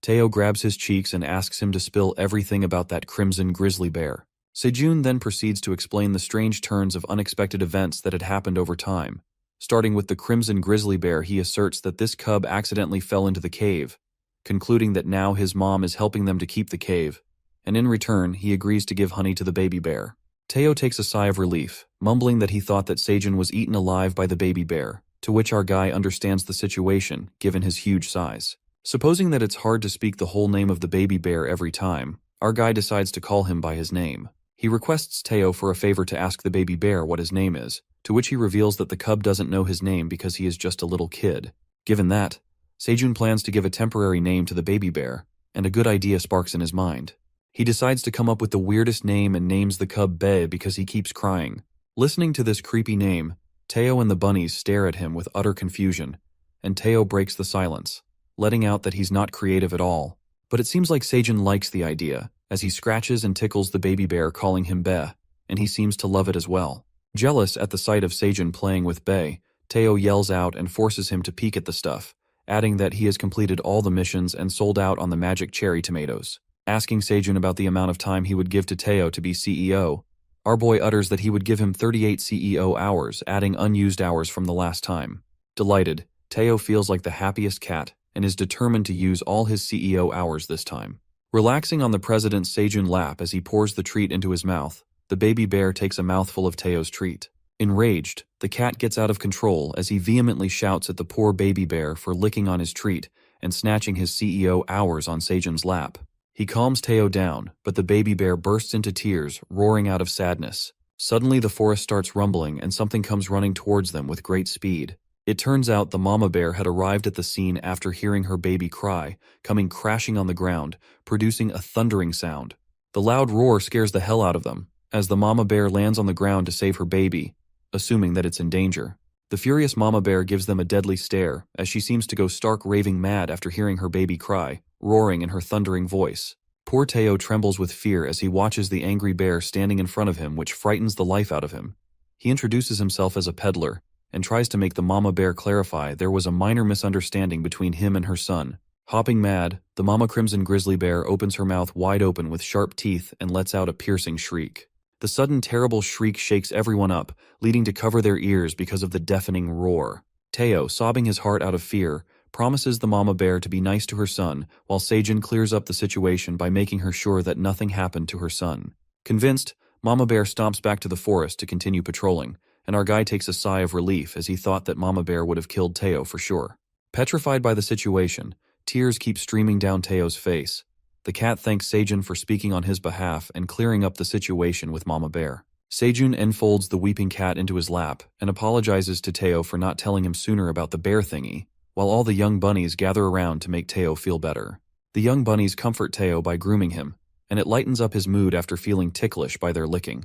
Teo grabs his cheeks and asks him to spill everything about that crimson grizzly bear. Sejun then proceeds to explain the strange turns of unexpected events that had happened over time. Starting with the crimson grizzly bear, he asserts that this cub accidentally fell into the cave, concluding that now his mom is helping them to keep the cave, and in return, he agrees to give honey to the baby bear. Teo takes a sigh of relief, mumbling that he thought that Sejun was eaten alive by the baby bear, to which our guy understands the situation, given his huge size. Supposing that it's hard to speak the whole name of the baby bear every time, our guy decides to call him by his name. He requests Teo for a favor to ask the baby bear what his name is, to which he reveals that the cub doesn't know his name because he is just a little kid. Given that, Sejun plans to give a temporary name to the baby bear, and a good idea sparks in his mind. He decides to come up with the weirdest name and names the cub Be because he keeps crying. Listening to this creepy name, Teo and the bunnies stare at him with utter confusion, and Teo breaks the silence, letting out that he's not creative at all. But it seems like Sejun likes the idea, as he scratches and tickles the baby bear calling him Be, and he seems to love it as well. Jealous at the sight of Sejun playing with Be, Teo yells out and forces him to peek at the stuff, adding that he has completed all the missions and sold out on the magic cherry tomatoes. Asking Sejun about the amount of time he would give to Teo to be CEO, our boy utters that he would give him 38 CEO hours, adding unused hours from the last time. Delighted, Teo feels like the happiest cat and is determined to use all his CEO hours this time. Relaxing on the president's Sejun lap as he pours the treat into his mouth, the baby bear takes a mouthful of Teo's treat. Enraged, the cat gets out of control as he vehemently shouts at the poor baby bear for licking on his treat and snatching his CEO hours on Sejun's lap. He calms Teo down, but the baby bear bursts into tears, roaring out of sadness. Suddenly the forest starts rumbling and something comes running towards them with great speed. It turns out the mama bear had arrived at the scene after hearing her baby cry, coming crashing on the ground, producing a thundering sound. The loud roar scares the hell out of them, as the mama bear lands on the ground to save her baby, assuming that it's in danger. The furious mama bear gives them a deadly stare, as she seems to go stark raving mad after hearing her baby cry, roaring in her thundering voice. Poor Teo trembles with fear as he watches the angry bear standing in front of him, which frightens the life out of him. He introduces himself as a peddler, and tries to make the mama bear clarify there was a minor misunderstanding between him and her son. Hopping mad, the mama crimson grizzly bear opens her mouth wide open with sharp teeth and lets out a piercing shriek. The sudden terrible shriek shakes everyone up, leading to cover their ears because of the deafening roar. Teo, sobbing his heart out of fear, promises the mama bear to be nice to her son, while Sejun clears up the situation by making her sure that nothing happened to her son. Convinced, mama bear stomps back to the forest to continue patrolling, and our guy takes a sigh of relief as he thought that mama bear would have killed Teo for sure. Petrified by the situation, tears keep streaming down Teo's face. The cat thanks Sejun for speaking on his behalf and clearing up the situation with mama bear. Sejun enfolds the weeping cat into his lap and apologizes to Teo for not telling him sooner about the bear thingy, while all the young bunnies gather around to make Teo feel better. The young bunnies comfort Teo by grooming him, and it lightens up his mood after feeling ticklish by their licking.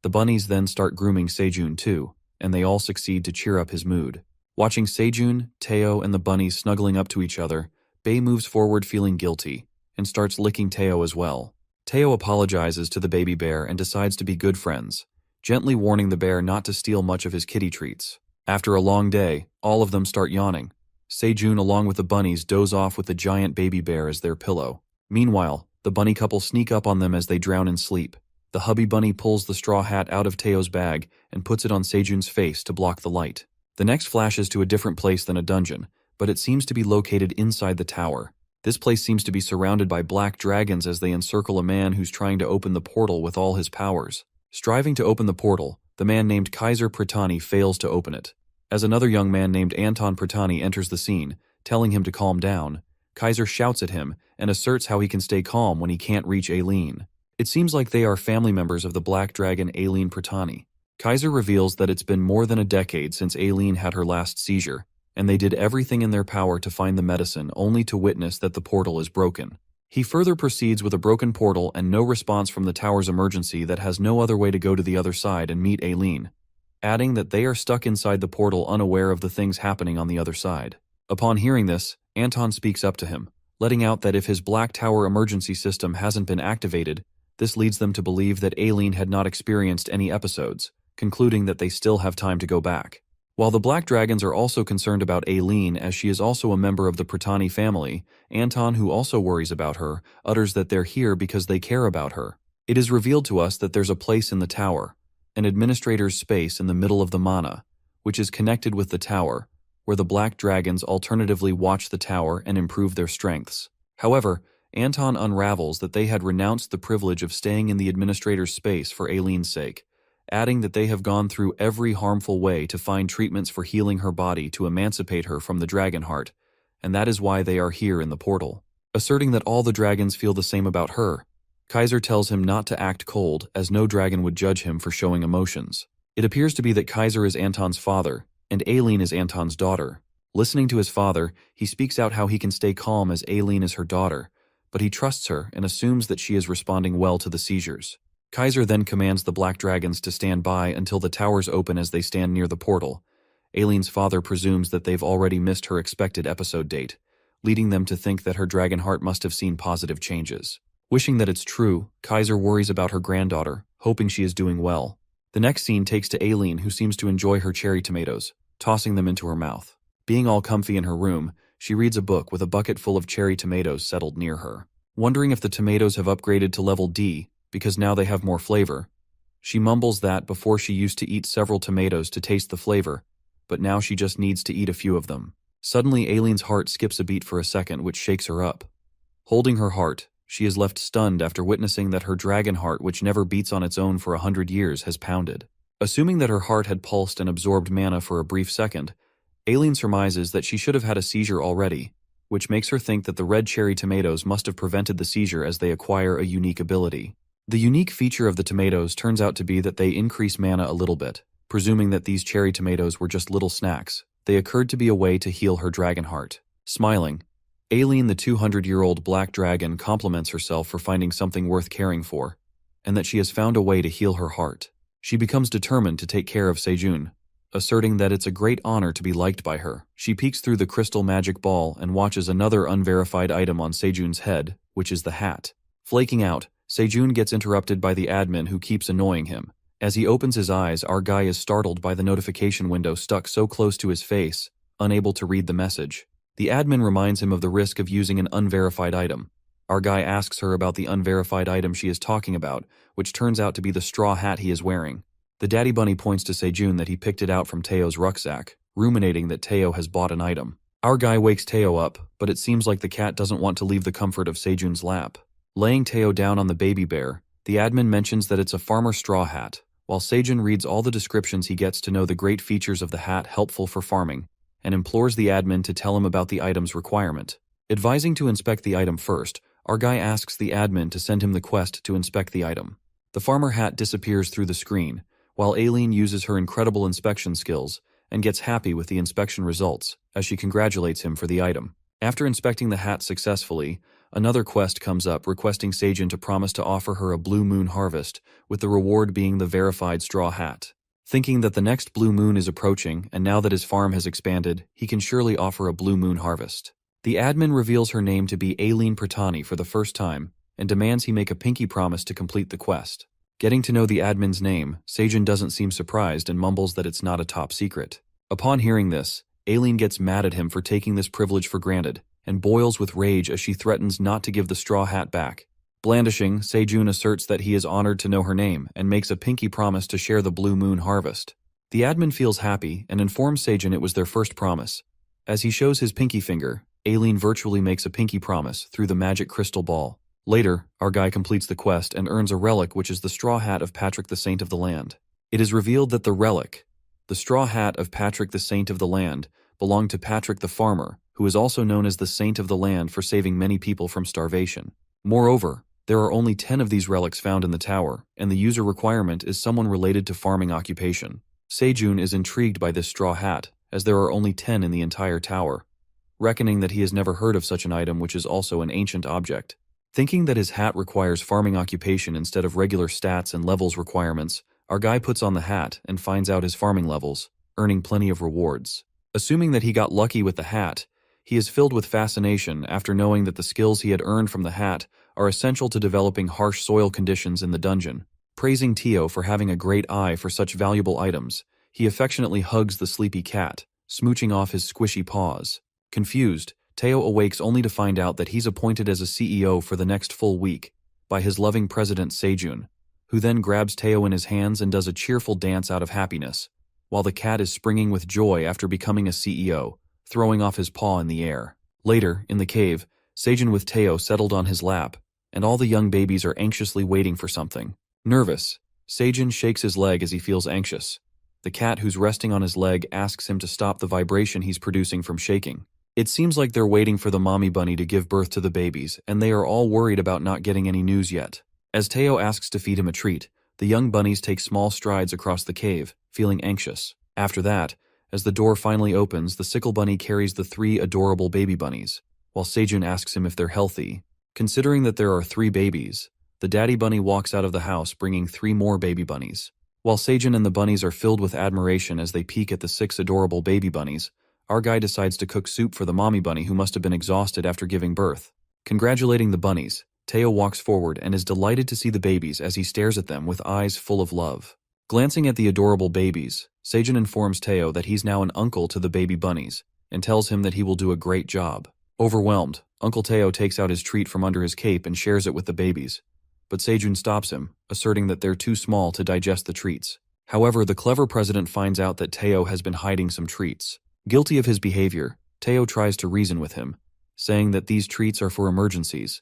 The bunnies then start grooming Sejun too, and they all succeed to cheer up his mood. Watching Sejun, Teo, and the bunnies snuggling up to each other, Bei moves forward feeling guilty, and starts licking Teo as well. Teo apologizes to the baby bear and decides to be good friends, gently warning the bear not to steal much of his kitty treats. After a long day, all of them start yawning. Sejun along with the bunnies doze off with the giant baby bear as their pillow. Meanwhile, the bunny couple sneak up on them as they drown in sleep. The hubby bunny pulls the straw hat out of Teo's bag and puts it on Sejun's face to block the light. The next flashes to a different place than a dungeon, but it seems to be located inside the tower. This place seems to be surrounded by black dragons as they encircle a man who's trying to open the portal with all his powers. Striving to open the portal, the man named Kaiser Pratani fails to open it. As another young man named Anton Pratani enters the scene, telling him to calm down, Kaiser shouts at him and asserts how he can stay calm when he can't reach Aileen. It seems like they are family members of the Black Dragon Aileen Pratani. Kaiser reveals that it's been more than a decade since Aileen had her last seizure, and they did everything in their power to find the medicine only to witness that the portal is broken. He further proceeds with a broken portal and no response from the tower's emergency that has no other way to go to the other side and meet Aileen, adding that they are stuck inside the portal unaware of the things happening on the other side. Upon hearing this, Anton speaks up to him, letting out that if his Black Tower emergency system hasn't been activated, this leads them to believe that Aileen had not experienced any episodes, concluding that they still have time to go back. While the Black Dragons are also concerned about Aileen as she is also a member of the Pratani family, Anton, who also worries about her, utters that they're here because they care about her. It is revealed to us that there's a place in the tower, an administrator's space in the middle of the mana, which is connected with the tower, where the Black Dragons alternatively watch the tower and improve their strengths. However, Anton unravels that they had renounced the privilege of staying in the administrator's space for Aileen's sake, adding that they have gone through every harmful way to find treatments for healing her body to emancipate her from the dragon heart, and that is why they are here in the portal. Asserting that all the dragons feel the same about her, Kaiser tells him not to act cold, as no dragon would judge him for showing emotions. It appears to be that Kaiser is Anton's father, and Aileen is Anton's daughter. Listening to his father, he speaks out how he can stay calm as Aileen is her daughter, but he trusts her and assumes that she is responding well to the seizures. Kaiser then commands the Black Dragons to stand by until the towers open as they stand near the portal. Aileen's father presumes that they've already missed her expected episode date, leading them to think that her dragon heart must have seen positive changes. Wishing that it's true, Kaiser worries about her granddaughter, hoping she is doing well. The next scene takes to Aileen, who seems to enjoy her cherry tomatoes, tossing them into her mouth. Being all comfy in her room, she reads a book with a bucket full of cherry tomatoes settled near her. Wondering if the tomatoes have upgraded to level D, because now they have more flavor. She mumbles that before she used to eat several tomatoes to taste the flavor, but now she just needs to eat a few of them. Suddenly, Aileen's heart skips a beat for a second, which shakes her up. Holding her heart, she is left stunned after witnessing that her dragon heart, which never beats on its own for 100 years, has pounded. Assuming that her heart had pulsed and absorbed mana for a brief second, Aileen surmises that she should have had a seizure already, which makes her think that the red cherry tomatoes must have prevented the seizure as they acquire a unique ability. The unique feature of the tomatoes turns out to be that they increase mana a little bit. Presuming that these cherry tomatoes were just little snacks, they occurred to be a way to heal her dragon heart. Smiling, Aileen, the 200-year-old Black Dragon, compliments herself for finding something worth caring for, and that she has found a way to heal her heart. She becomes determined to take care of Sejun, asserting that it's a great honor to be liked by her. She peeks through the crystal magic ball and watches another unverified item on Sejun's head, which is the hat. Flaking out, Sejun gets interrupted by the admin who keeps annoying him. As he opens his eyes, our guy is startled by the notification window stuck so close to his face, unable to read the message. The admin reminds him of the risk of using an unverified item. Our guy asks her about the unverified item she is talking about, which turns out to be the straw hat he is wearing. The daddy bunny points to Sejun that he picked it out from Teo's rucksack, ruminating that Teo has bought an item. Our guy wakes Teo up, but it seems like the cat doesn't want to leave the comfort of Sejun's lap. Laying Teo down on the baby bear, the admin mentions that it's a farmer straw hat, while Sejun reads all the descriptions he gets to know the great features of the hat helpful for farming, and implores the admin to tell him about the item's requirement. Advising to inspect the item first, our guy asks the admin to send him the quest to inspect the item. The farmer hat disappears through the screen, while Aileen uses her incredible inspection skills and gets happy with the inspection results, as she congratulates him for the item. After inspecting the hat successfully, another quest comes up requesting Sejun to promise to offer her a blue moon harvest, with the reward being the verified straw hat. Thinking that the next blue moon is approaching, and now that his farm has expanded, he can surely offer a blue moon harvest. The admin reveals her name to be Aileen Pratani for the first time, and demands he make a pinky promise to complete the quest. Getting to know the admin's name, Sejun doesn't seem surprised and mumbles that it's not a top secret. Upon hearing this, Aileen gets mad at him for taking this privilege for granted, and boils with rage as she threatens not to give the straw hat back. Blandishing, Sejun asserts that he is honored to know her name and makes a pinky promise to share the blue moon harvest. The admin feels happy and informs Sejun it was their first promise. As he shows his pinky finger, Aileen virtually makes a pinky promise through the magic crystal ball. Later, our guy completes the quest and earns a relic, which is the straw hat of Patrick the Saint of the Land. It is revealed that the relic, the straw hat of Patrick the Saint of the Land, belonged to Patrick the Farmer, who is also known as the Saint of the Land for saving many people from starvation. Moreover, there are only 10 of these relics found in the tower, and the user requirement is someone related to farming occupation. Sejun is intrigued by this straw hat, as there are only 10 in the entire tower, reckoning that he has never heard of such an item, which is also an ancient object. Thinking that his hat requires farming occupation instead of regular stats and levels requirements, our guy puts on the hat and finds out his farming levels, earning plenty of rewards. Assuming that he got lucky with the hat, He is filled with fascination after knowing that the skills he had earned from the hat are essential to developing harsh soil conditions in the dungeon. Praising Teo for having a great eye for such valuable items, he affectionately hugs the sleepy cat, smooching off his squishy paws. Confused, Teo awakes only to find out that he's appointed as a CEO for the next full week by his loving president Sejun, who then grabs Teo in his hands and does a cheerful dance out of happiness, while the cat is springing with joy after becoming a CEO, throwing off his paw in the air. Later, in the cave, Sejun with Teo settled on his lap, and all the young babies are anxiously waiting for something. Nervous, Sejun shakes his leg as he feels anxious. The cat who's resting on his leg asks him to stop the vibration he's producing from shaking. It seems like they're waiting for the mommy bunny to give birth to the babies, and they are all worried about not getting any news yet. As Teo asks to feed him a treat, the young bunnies take small strides across the cave, feeling anxious. After that, as the door finally opens, the sickle bunny carries the 3 adorable baby bunnies, while Sejun asks him if they're healthy. Considering that there are 3 babies, the daddy bunny walks out of the house bringing 3 more baby bunnies. While Sejun and the bunnies are filled with admiration as they peek at the 6 adorable baby bunnies, our guy decides to cook soup for the mommy bunny who must have been exhausted after giving birth. Congratulating the bunnies, Teo walks forward and is delighted to see the babies as he stares at them with eyes full of love. Glancing at the adorable babies, Sejun informs Teo that he's now an uncle to the baby bunnies and tells him that he will do a great job. Overwhelmed, Uncle Teo takes out his treat from under his cape and shares it with the babies. But Sejun stops him, asserting that they're too small to digest the treats. However, the clever president finds out that Teo has been hiding some treats. Guilty of his behavior, Teo tries to reason with him, saying that these treats are for emergencies.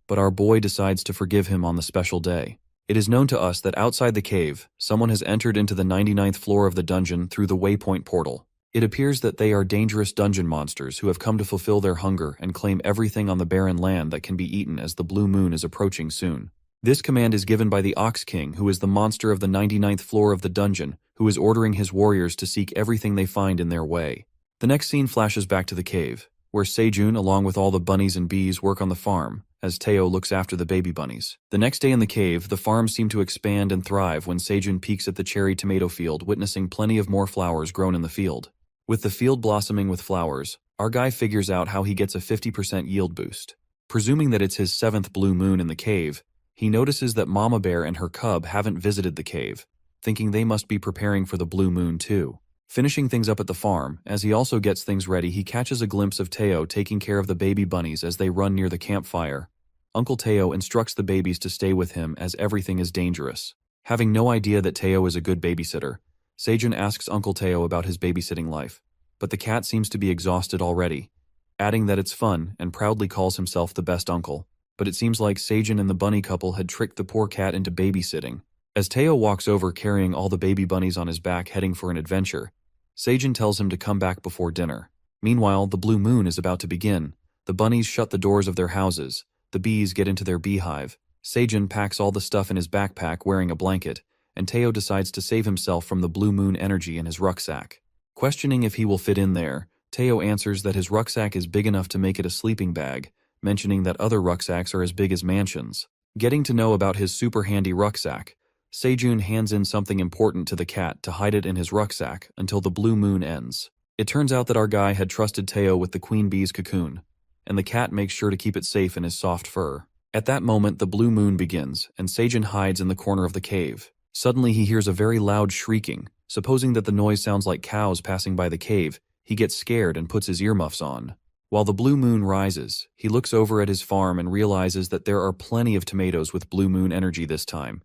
But our boy decides to forgive him on the special day. It is known to us that outside the cave, someone has entered into the 99th floor of the dungeon through the waypoint portal. It appears that they are dangerous dungeon monsters who have come to fulfill their hunger and claim everything on the barren land that can be eaten as the blue moon is approaching soon. This command is given by the Ox King, who is the monster of the 99th floor of the dungeon, who is ordering his warriors to seek everything they find in their way. The next scene flashes back to the cave, where Sejun along with all the bunnies and bees work on the farm, as Teo looks after the baby bunnies. The next day in the cave, the farm seemed to expand and thrive when Sejun peeks at the cherry tomato field, witnessing plenty of more flowers grown in the field. With the field blossoming with flowers, our guy figures out how he gets a 50% yield boost. Presuming that it's his 7th blue moon in the cave, he notices that Mama Bear and her cub haven't visited the cave, thinking they must be preparing for the blue moon too. Finishing things up at the farm, as he also gets things ready, he catches a glimpse of Teo taking care of the baby bunnies as they run near the campfire. Uncle Teo instructs the babies to stay with him as everything is dangerous. Having no idea that Teo is a good babysitter, Sejun asks Uncle Teo about his babysitting life, but the cat seems to be exhausted already, adding that it's fun and proudly calls himself the best uncle. But it seems like Sejun and the bunny couple had tricked the poor cat into babysitting. As Teo walks over carrying all the baby bunnies on his back heading for an adventure, Sejun tells him to come back before dinner. Meanwhile, the blue moon is about to begin. The bunnies shut the doors of their houses. The bees get into their beehive. Sejun packs all the stuff in his backpack wearing a blanket, and Teo decides to save himself from the blue moon energy in his rucksack. Questioning if he will fit in there, Teo answers that his rucksack is big enough to make it a sleeping bag, mentioning that other rucksacks are as big as mansions. Getting to know about his super handy rucksack, Sejun hands in something important to the cat to hide it in his rucksack until the blue moon ends. It turns out that our guy had trusted Teo with the queen bee's cocoon, and the cat makes sure to keep it safe in his soft fur. At that moment, the blue moon begins, and Sejun hides in the corner of the cave. Suddenly he hears a very loud shrieking. Supposing that the noise sounds like cows passing by the cave, he gets scared and puts his earmuffs on. While the blue moon rises, he looks over at his farm and realizes that there are plenty of tomatoes with blue moon energy this time,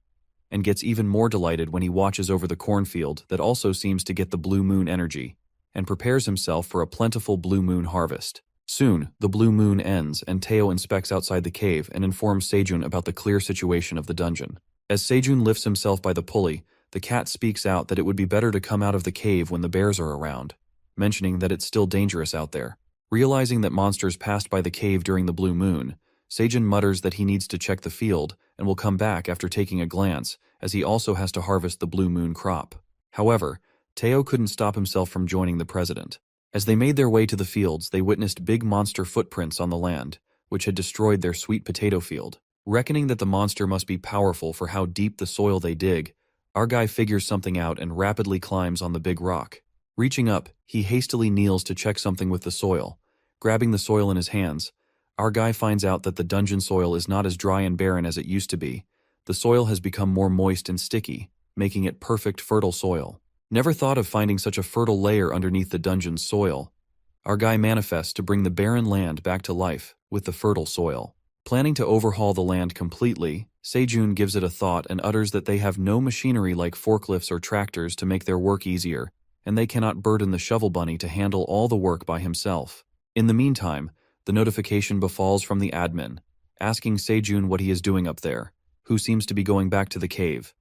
and gets even more delighted when he watches over the cornfield that also seems to get the blue moon energy, and prepares himself for a plentiful blue moon harvest. Soon, the blue moon ends and Teo inspects outside the cave and informs Sejun about the clear situation of the dungeon. As Sejun lifts himself by the pulley, the cat speaks out that it would be better to come out of the cave when the bears are around, mentioning that it's still dangerous out there. Realizing that monsters passed by the cave during the blue moon, Sejun mutters that he needs to check the field and will come back after taking a glance, as he also has to harvest the blue moon crop. However, Teo couldn't stop himself from joining the president. As they made their way to the fields, they witnessed big monster footprints on the land, which had destroyed their sweet potato field. Reckoning that the monster must be powerful for how deep the soil they dig, our guy figures something out and rapidly climbs on the big rock. Reaching up, he hastily kneels to check something with the soil, grabbing the soil in his hands. Our guy finds out that the dungeon soil is not as dry and barren as it used to be. The soil has become more moist and sticky, making it perfect fertile soil. Never thought of finding such a fertile layer underneath the dungeon's soil. Our guy manifests to bring the barren land back to life with the fertile soil. Planning to overhaul the land completely, Sejun gives it a thought and utters that they have no machinery like forklifts or tractors to make their work easier, and they cannot burden the shovel bunny to handle all the work by himself. In the meantime, the notification befalls from the admin, asking Sejun what he is doing up there, who seems to be going back to the cave.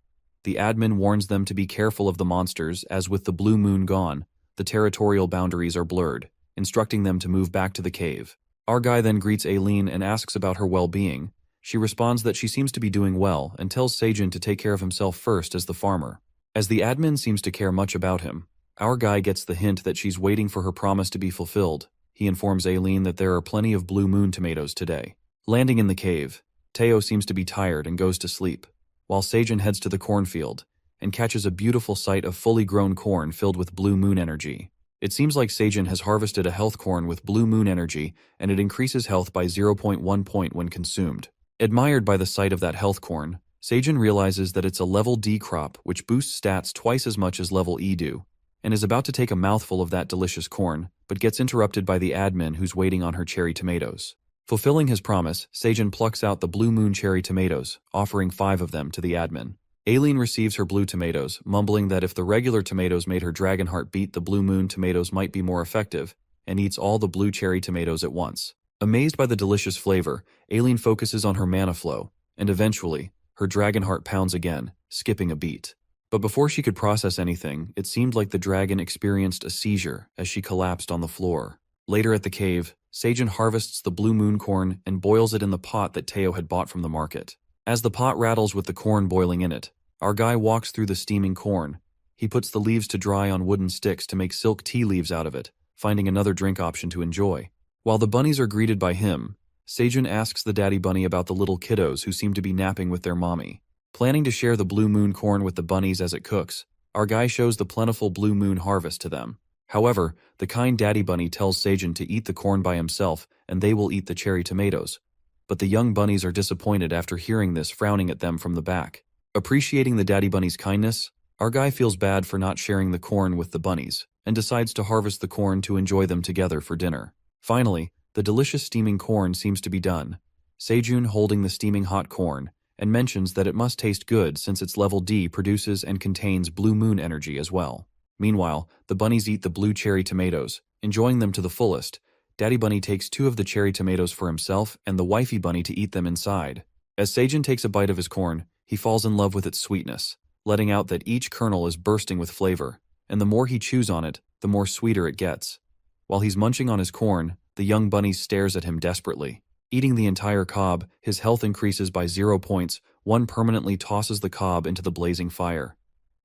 The admin warns them to be careful of the monsters, as with the blue moon gone, the territorial boundaries are blurred, instructing them to move back to the cave. Our guy then greets Aileen and asks about her well-being. She responds that she seems to be doing well and tells Sejun to take care of himself first as the farmer. As the admin seems to care much about him, our guy gets the hint that she's waiting for her promise to be fulfilled. He informs Aileen that there are plenty of blue moon tomatoes today. Landing in the cave, Teo seems to be tired and goes to sleep, while Sejun heads to the cornfield and catches a beautiful sight of fully grown corn filled with blue moon energy. It seems like Sejun has harvested a health corn with blue moon energy, and it increases health by 0.1 point when consumed. Admired by the sight of that health corn, Sejun realizes that it's a level D crop which boosts stats twice as much as level E do, and is about to take a mouthful of that delicious corn, but gets interrupted by the admin who's waiting on her cherry tomatoes. Fulfilling his promise, Sejun plucks out the blue moon cherry tomatoes, offering 5 of them to the admin. Aileen receives her blue tomatoes, mumbling that if the regular tomatoes made her dragon heart beat, the blue moon tomatoes might be more effective, and eats all the blue cherry tomatoes at once. Amazed by the delicious flavor, Aileen focuses on her mana flow, and eventually, her dragon heart pounds again, skipping a beat. But before she could process anything, it seemed like the dragon experienced a seizure as she collapsed on the floor. Later at the cave, Sejun harvests the blue moon corn and boils it in the pot that Teo had bought from the market. As the pot rattles with the corn boiling in it, our guy walks through the steaming corn. He puts the leaves to dry on wooden sticks to make silk tea leaves out of it, finding another drink option to enjoy. While the bunnies are greeted by him, Sejun asks the daddy bunny about the little kiddos who seem to be napping with their mommy. Planning to share the blue moon corn with the bunnies as it cooks, our guy shows the plentiful blue moon harvest to them. However, the kind daddy bunny tells Sejun to eat the corn by himself and they will eat the cherry tomatoes. But the young bunnies are disappointed after hearing this, frowning at them from the back. Appreciating the daddy bunny's kindness, our guy feels bad for not sharing the corn with the bunnies and decides to harvest the corn to enjoy them together for dinner. Finally, the delicious steaming corn seems to be done. Sejun holding the steaming hot corn and mentions that it must taste good since its level D produces and contains blue moon energy as well. Meanwhile, the bunnies eat the blue cherry tomatoes, enjoying them to the fullest. Daddy bunny takes 2 of the cherry tomatoes for himself and the wifey bunny to eat them inside. As Sejun takes a bite of his corn, he falls in love with its sweetness, letting out that each kernel is bursting with flavor, and the more he chews on it, the more sweeter it gets. While he's munching on his corn, the young bunny stares at him desperately. Eating the entire cob, his health increases by 0 points. One permanently tosses the cob into the blazing fire.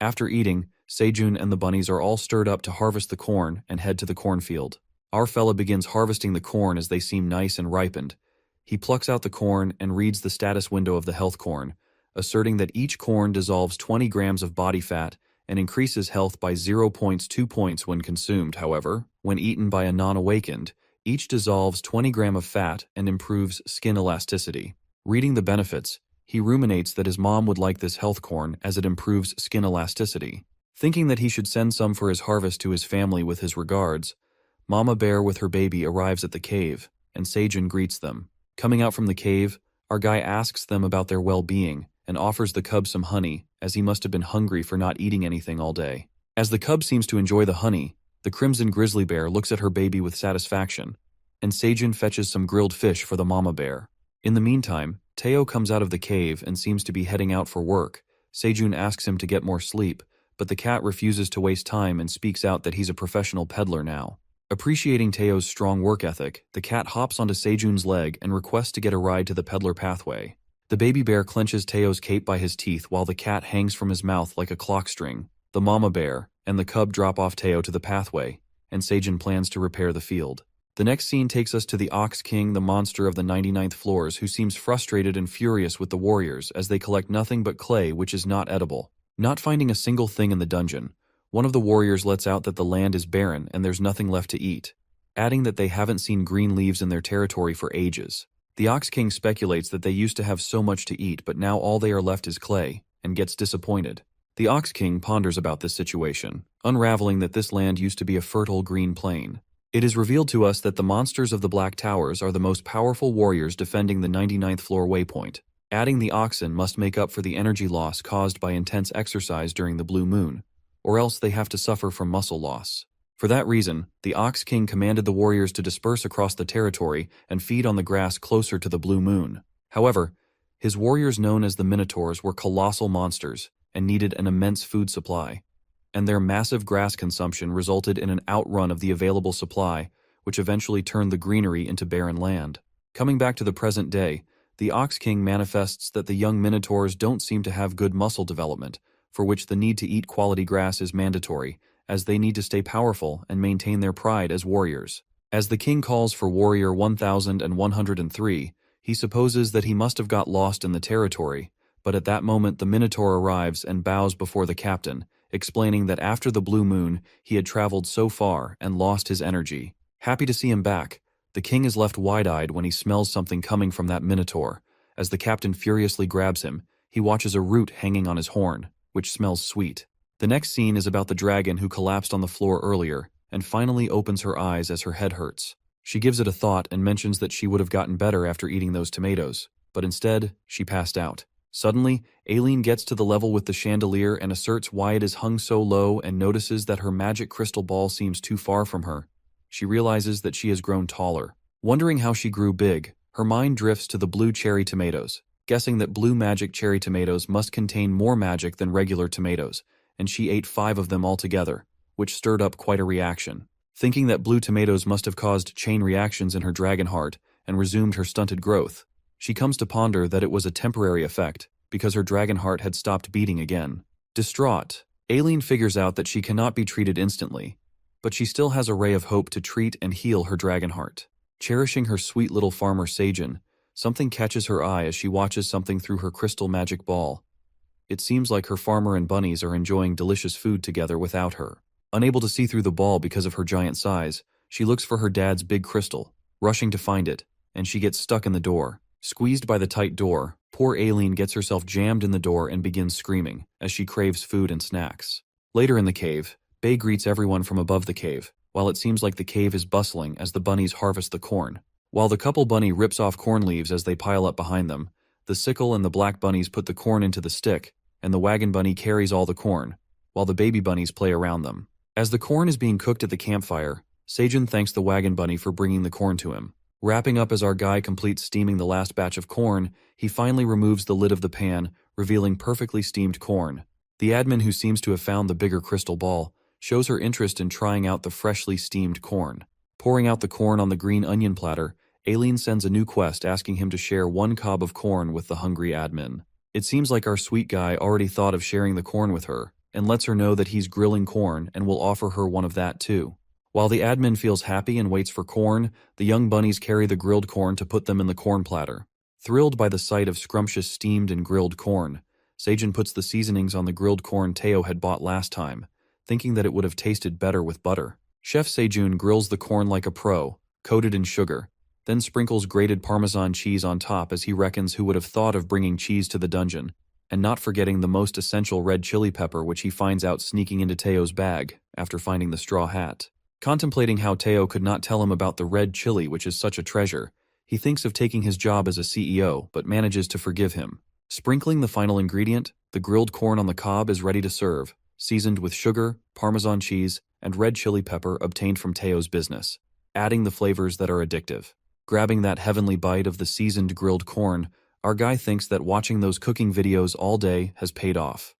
After eating, Sejun and the bunnies are all stirred up to harvest the corn and head to the cornfield. Our fella begins harvesting the corn as they seem nice and ripened. He plucks out the corn and reads the status window of the health corn, asserting that each corn dissolves 20 grams of body fat and increases health by 0.2 points when consumed. However, when eaten by a non-awakened, each dissolves 20 grams of fat and improves skin elasticity. Reading the benefits, he ruminates that his mom would like this health corn as it improves skin elasticity. Thinking that he should send some for his harvest to his family with his regards, Mama Bear with her baby arrives at the cave, and Sejun greets them. Coming out from the cave, our guy asks them about their well-being and offers the cub some honey, as he must have been hungry for not eating anything all day. As the cub seems to enjoy the honey, the crimson grizzly bear looks at her baby with satisfaction, and Sejun fetches some grilled fish for the mama bear. In the meantime, Teo comes out of the cave and seems to be heading out for work. Sejun asks him to get more sleep, but the cat refuses to waste time and speaks out that he's a professional peddler now. Appreciating Teo's strong work ethic, the cat hops onto Sejun's leg and requests to get a ride to the peddler pathway. The baby bear clenches Teo's cape by his teeth while the cat hangs from his mouth like a clock string. The mama bear and the cub drop off Teo to the pathway, and Sejun plans to repair the field. The next scene takes us to the Ox King, the monster of the 99th floors, who seems frustrated and furious with the warriors as they collect nothing but clay which is not edible. Not finding a single thing in the dungeon, one of the warriors lets out that the land is barren and there's nothing left to eat. adding that they haven't seen green leaves in their territory for ages. The Ox King speculates that they used to have so much to eat, but now all they are left is clay, and gets disappointed. The Ox King ponders about this situation, unraveling that this land used to be a fertile green plain. It is revealed to us that the monsters of the Black Towers are the most powerful warriors defending the 99th floor waypoint. Adding the oxen must make up for the energy loss caused by intense exercise during the blue moon, or else they have to suffer from muscle loss. For that reason, the Ox King commanded the warriors to disperse across the territory and feed on the grass closer to the blue moon. However, his warriors known as the Minotaurs were colossal monsters and needed an immense food supply, and their massive grass consumption resulted in an outrun of the available supply, which eventually turned the greenery into barren land. Coming back to the present day, the Ox King manifests that the young Minotaurs don't seem to have good muscle development, for which the need to eat quality grass is mandatory, as they need to stay powerful and maintain their pride as warriors. As the king calls for warrior 1103, he supposes that he must have got lost in the territory, but at that moment the Minotaur arrives and bows before the captain, explaining that after the blue moon he had traveled so far and lost his energy. Happy to see him back, the king is left wide-eyed when he smells something coming from that Minotaur. As the captain furiously grabs him, he watches a root hanging on his horn, which smells sweet. The next scene is about the dragon who collapsed on the floor earlier and finally opens her eyes as her head hurts. She gives it a thought and mentions that she would have gotten better after eating those tomatoes, but instead, she passed out. Suddenly, Aileen gets to the level with the chandelier and asserts why it is hung so low and notices that her magic crystal ball seems too far from her. She realizes that she has grown taller. Wondering how she grew big, her mind drifts to the blue cherry tomatoes, guessing that blue magic cherry tomatoes must contain more magic than regular tomatoes, and she ate 5 of them altogether, which stirred up quite a reaction. Thinking that blue tomatoes must have caused chain reactions in her dragon heart and resumed her stunted growth, she comes to ponder that it was a temporary effect because her dragon heart had stopped beating again. Distraught, Aileen figures out that she cannot be treated instantly, but she still has a ray of hope to treat and heal her dragon heart. Cherishing her sweet little farmer Sajin, something catches her eye as she watches something through her crystal magic ball. It seems like her farmer and bunnies are enjoying delicious food together without her. Unable to see through the ball because of her giant size, she looks for her dad's big crystal, rushing to find it, and she gets stuck in the door. Squeezed by the tight door, poor Aileen gets herself jammed in the door and begins screaming as she craves food and snacks. Later in the cave, Bay greets everyone from above the cave, while it seems like the cave is bustling as the bunnies harvest the corn. While the couple bunny rips off corn leaves as they pile up behind them, the sickle and the black bunnies put the corn into the stick, and the wagon bunny carries all the corn, while the baby bunnies play around them. As the corn is being cooked at the campfire, Sajin thanks the wagon bunny for bringing the corn to him. Wrapping up as our guy completes steaming the last batch of corn, he finally removes the lid of the pan, revealing perfectly steamed corn. The admin, who seems to have found the bigger crystal ball, shows her interest in trying out the freshly steamed corn. Pouring out the corn on the green onion platter, Aileen sends a new quest asking him to share 1 cob of corn with the hungry admin. It seems like our sweet guy already thought of sharing the corn with her, and lets her know that he's grilling corn and will offer her one of that too. While the admin feels happy and waits for corn, the young bunnies carry the grilled corn to put them in the corn platter. Thrilled by the sight of scrumptious steamed and grilled corn, Sajin puts the seasonings on the grilled corn Teo had bought last time, thinking that it would have tasted better with butter. Chef Sejun grills the corn like a pro, coated in sugar, then sprinkles grated Parmesan cheese on top as he reckons who would have thought of bringing cheese to the dungeon, and not forgetting the most essential red chili pepper which he finds out sneaking into Teo's bag after finding the straw hat. Contemplating how Teo could not tell him about the red chili, which is such a treasure, he thinks of taking his job as a CEO but manages to forgive him. Sprinkling the final ingredient, the grilled corn on the cob is ready to serve, seasoned with sugar, Parmesan cheese, and red chili pepper obtained from Teo's business, adding the flavors that are addictive. Grabbing that heavenly bite of the seasoned grilled corn, our guy thinks that watching those cooking videos all day has paid off.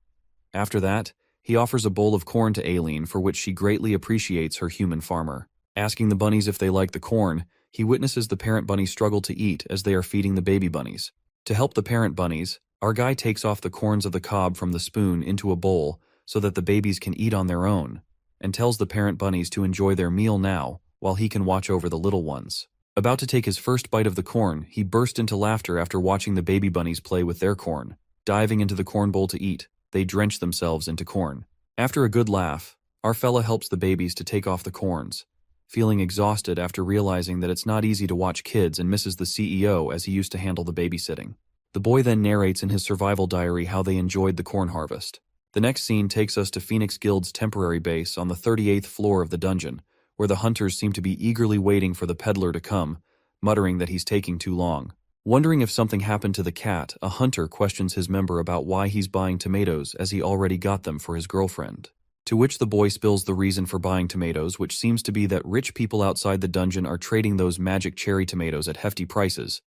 After that, he offers a bowl of corn to Aileen, for which she greatly appreciates her human farmer. Asking the bunnies if they like the corn, he witnesses the parent bunny struggle to eat as they are feeding the baby bunnies. To help the parent bunnies, our guy takes off the corns of the cob from the spoon into a bowl so that the babies can eat on their own, and tells the parent bunnies to enjoy their meal now while he can watch over the little ones. About to take his first bite of the corn, he burst into laughter after watching the baby bunnies play with their corn. Diving into the corn bowl to eat, they drench themselves into corn. After a good laugh, our fella helps the babies to take off the corns, feeling exhausted after realizing that it's not easy to watch kids and misses the CEO as he used to handle the babysitting. The boy then narrates in his survival diary how they enjoyed the corn harvest. The next scene takes us to Phoenix Guild's temporary base on the 38th floor of the dungeon, where the hunters seem to be eagerly waiting for the peddler to come, muttering that he's taking too long. Wondering if something happened to the cat, a hunter questions his member about why he's buying tomatoes as he already got them for his girlfriend. To which the boy spills the reason for buying tomatoes, which seems to be that rich people outside the dungeon are trading those magic cherry tomatoes at hefty prices.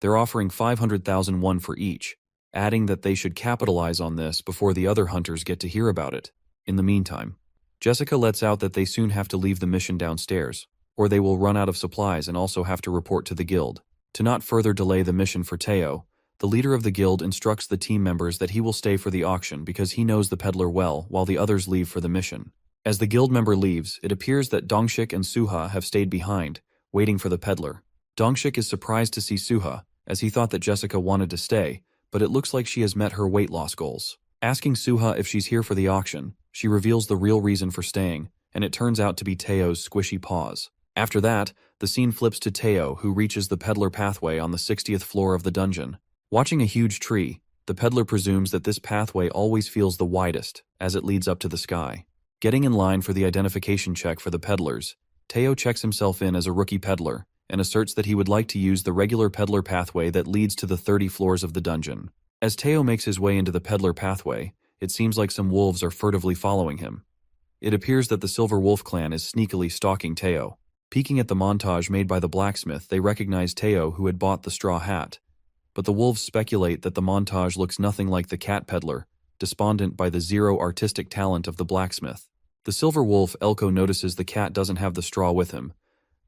They're offering 500,000 won for each, adding that they should capitalize on this before the other hunters get to hear about it. In the meantime, Jessica lets out that they soon have to leave the mission downstairs, or they will run out of supplies and also have to report to the guild. To not further delay the mission for Teo, the leader of the guild instructs the team members that he will stay for the auction because he knows the peddler well while the others leave for the mission. As the guild member leaves, it appears that Dongshik and Suha have stayed behind, waiting for the peddler. Dongshik is surprised to see Suha, as he thought that Jessica wanted to stay, but it looks like she has met her weight loss goals. Asking Suha if she's here for the auction, she reveals the real reason for staying, and it turns out to be Teo's squishy paws. After that, the scene flips to Teo, who reaches the peddler pathway on the 60th floor of the dungeon. Watching a huge tree, the peddler presumes that this pathway always feels the widest, as it leads up to the sky. Getting in line for the identification check for the peddlers, Teo checks himself in as a rookie peddler, and asserts that he would like to use the regular peddler pathway that leads to the 30 floors of the dungeon. As Teo makes his way into the peddler pathway, it seems like some wolves are furtively following him. It appears that the Silver Wolf clan is sneakily stalking Teo. Peeking at the montage made by the blacksmith, they recognize Teo, who had bought the straw hat. But the wolves speculate that the montage looks nothing like the cat peddler, despondent by the zero artistic talent of the blacksmith. The Silver Wolf, Elko, notices the cat doesn't have the straw with him,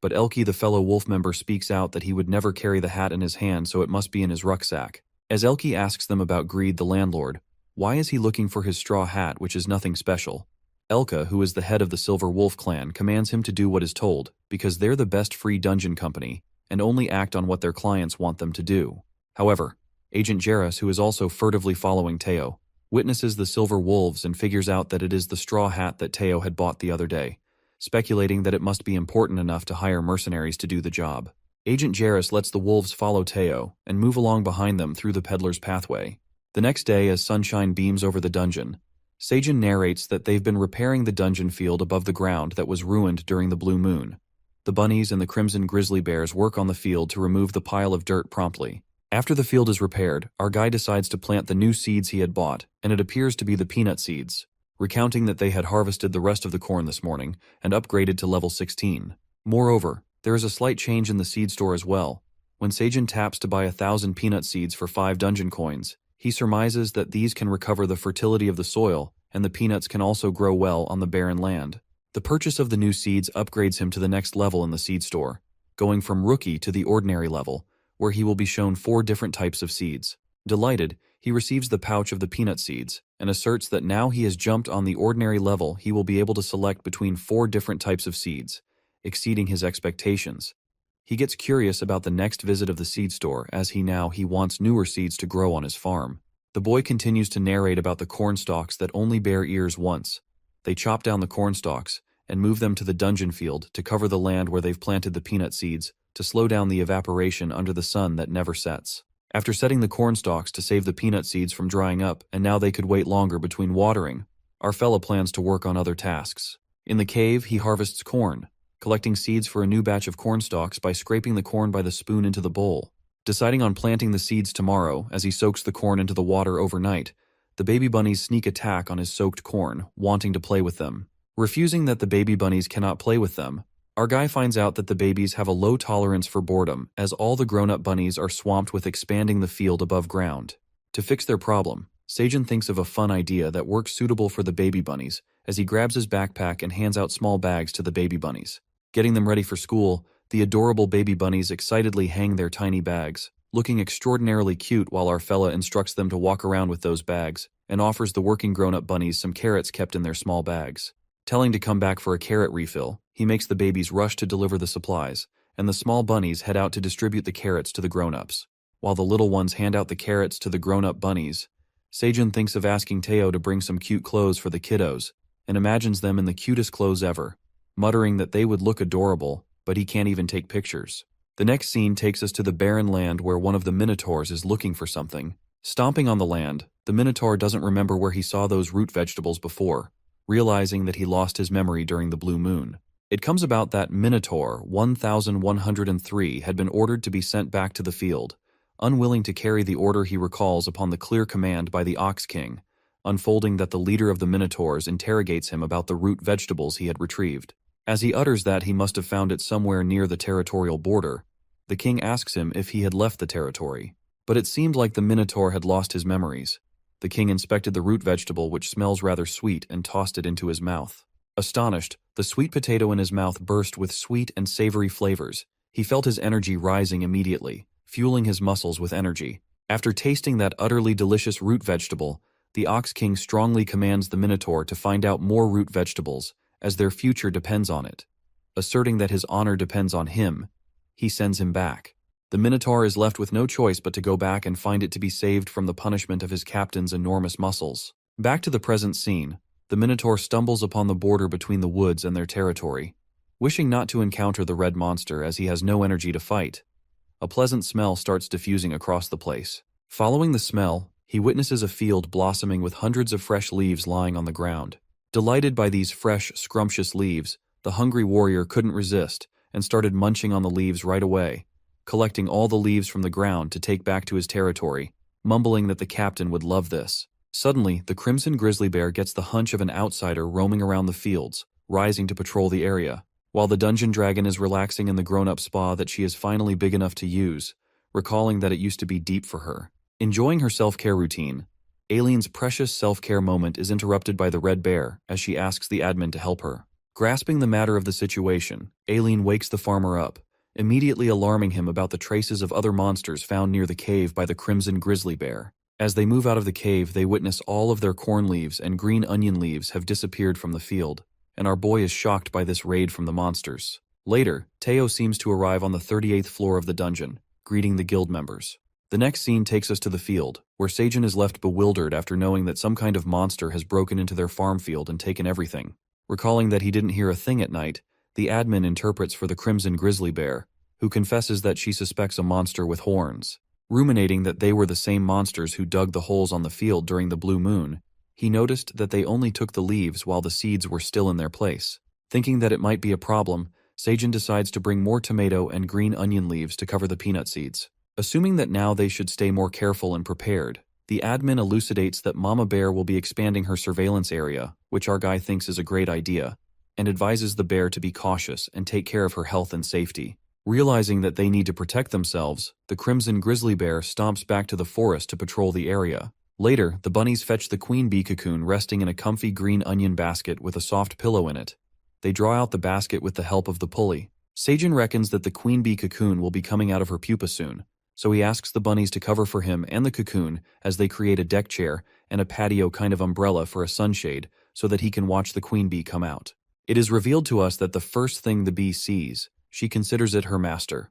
but Elki, the fellow wolf member, speaks out that he would never carry the hat in his hand, so it must be in his rucksack. As Elki asks them about Greed, the landlord, why is he looking for his straw hat, which is nothing special? Elka, who is the head of the Silver Wolf clan, commands him to do what is told, because they're the best free dungeon company, and only act on what their clients want them to do. However, Agent Jarrus, who is also furtively following Teo, witnesses the Silver Wolves and figures out that it is the straw hat that Teo had bought the other day, speculating that it must be important enough to hire mercenaries to do the job. Agent Jarrus lets the wolves follow Teo and move along behind them through the peddler's pathway. The next day, as sunshine beams over the dungeon, Seijin narrates that they've been repairing the dungeon field above the ground that was ruined during the blue moon. The bunnies and the crimson grizzly bears work on the field to remove the pile of dirt promptly. After the field is repaired, our guy decides to plant the new seeds he had bought, and it appears to be the peanut seeds, recounting that they had harvested the rest of the corn this morning and upgraded to level 16. Moreover, there is a slight change in the seed store as well. When Seijin taps to buy 1,000 peanut seeds for 5 dungeon coins, he surmises that these can recover the fertility of the soil, and the peanuts can also grow well on the barren land. The purchase of the new seeds upgrades him to the next level in the seed store, going from rookie to the ordinary level, where he will be shown 4 different types of seeds. Delighted, he receives the pouch of the peanut seeds, and asserts that now he has jumped on the ordinary level, he will be able to select between 4 different types of seeds, exceeding his expectations. He gets curious about the next visit of the seed store, as he wants newer seeds to grow on his farm. The boy continues to narrate about the corn stalks that only bear ears once. They chop down the corn stalks and move them to the dungeon field to cover the land where they've planted the peanut seeds, to slow down the evaporation under the sun that never sets. After setting the corn stalks to save the peanut seeds from drying up, and now they could wait longer between watering, our fella plans to work on other tasks. In the cave, he harvests corn, collecting seeds for a new batch of corn stalks by scraping the corn by the spoon into the bowl. Deciding on planting the seeds tomorrow, as he soaks the corn into the water overnight, the baby bunnies sneak attack on his soaked corn, wanting to play with them. Refusing that the baby bunnies cannot play with them, our guy finds out that the babies have a low tolerance for boredom, as all the grown-up bunnies are swamped with expanding the field above ground. To fix their problem, Seijin thinks of a fun idea that works suitable for the baby bunnies, as he grabs his backpack and hands out small bags to the baby bunnies. Getting them ready for school, the adorable baby bunnies excitedly hang their tiny bags, looking extraordinarily cute, while our fella instructs them to walk around with those bags, and offers the working grown-up bunnies some carrots kept in their small bags. Telling to come back for a carrot refill, he makes the babies rush to deliver the supplies, and the small bunnies head out to distribute the carrots to the grown-ups. While the little ones hand out the carrots to the grown-up bunnies, Seijin thinks of asking Teo to bring some cute clothes for the kiddos, and imagines them in the cutest clothes ever. muttering that they would look adorable, but he can't even take pictures. The next scene takes us to the barren land where one of the minotaurs is looking for something. Stomping on the land, the minotaur doesn't remember where he saw those root vegetables before, realizing that he lost his memory during the blue moon. It comes about that Minotaur 1103 had been ordered to be sent back to the field, unwilling to carry the order he recalls upon the clear command by the Ox King, unfolding that the leader of the Minotaurs interrogates him about the root vegetables he had retrieved. As he utters that he must have found it somewhere near the territorial border, the king asks him if he had left the territory. But it seemed like the Minotaur had lost his memories. The king inspected the root vegetable, which smells rather sweet, and tossed it into his mouth. Astonished, the sweet potato in his mouth burst with sweet and savory flavors. He felt his energy rising immediately, fueling his muscles with energy. After tasting that utterly delicious root vegetable, the Ox King strongly commands the Minotaur to find out more root vegetables, as their future depends on it. Asserting that his honor depends on him, he sends him back. The Minotaur is left with no choice but to go back and find it to be saved from the punishment of his captain's enormous muscles. Back to the present scene, the Minotaur stumbles upon the border between the woods and their territory. Wishing not to encounter the red monster as he has no energy to fight, a pleasant smell starts diffusing across the place. Following the smell, he witnesses a field blossoming with hundreds of fresh leaves lying on the ground. Delighted by these fresh, scrumptious leaves, the hungry warrior couldn't resist and started munching on the leaves right away, collecting all the leaves from the ground to take back to his territory, mumbling that the captain would love this. Suddenly, the crimson grizzly bear gets the hunch of an outsider roaming around the fields, rising to patrol the area, while the dungeon dragon is relaxing in the grown-up spa that she is finally big enough to use, recalling that it used to be deep for her. Enjoying her self-care routine, Aileen's precious self-care moment is interrupted by the red bear as she asks the admin to help her. Grasping the matter of the situation, Aileen wakes the farmer up, immediately alarming him about the traces of other monsters found near the cave by the crimson grizzly bear. As they move out of the cave, they witness all of their corn leaves and green onion leaves have disappeared from the field, and our boy is shocked by this raid from the monsters. Later, Teo seems to arrive on the 38th floor of the dungeon, greeting the guild members. The next scene takes us to the field, where Seijin is left bewildered after knowing that some kind of monster has broken into their farm field and taken everything. Recalling that he didn't hear a thing at night, the admin interprets for the crimson grizzly bear, who confesses that she suspects a monster with horns. Ruminating that they were the same monsters who dug the holes on the field during the blue moon, he noticed that they only took the leaves while the seeds were still in their place. Thinking that it might be a problem, Seijin decides to bring more tomato and green onion leaves to cover the peanut seeds. Assuming that now they should stay more careful and prepared, the admin elucidates that Mama Bear will be expanding her surveillance area, which our guy thinks is a great idea, and advises the bear to be cautious and take care of her health and safety. Realizing that they need to protect themselves, the crimson grizzly bear stomps back to the forest to patrol the area. Later, the bunnies fetch the queen bee cocoon resting in a comfy green onion basket with a soft pillow in it. They draw out the basket with the help of the pulley. Seijin reckons that the queen bee cocoon will be coming out of her pupa soon, so he asks the bunnies to cover for him and the cocoon as they create a deck chair and a patio kind of umbrella for a sunshade so that he can watch the queen bee come out. It is revealed to us that the first thing the bee sees, she considers it her master.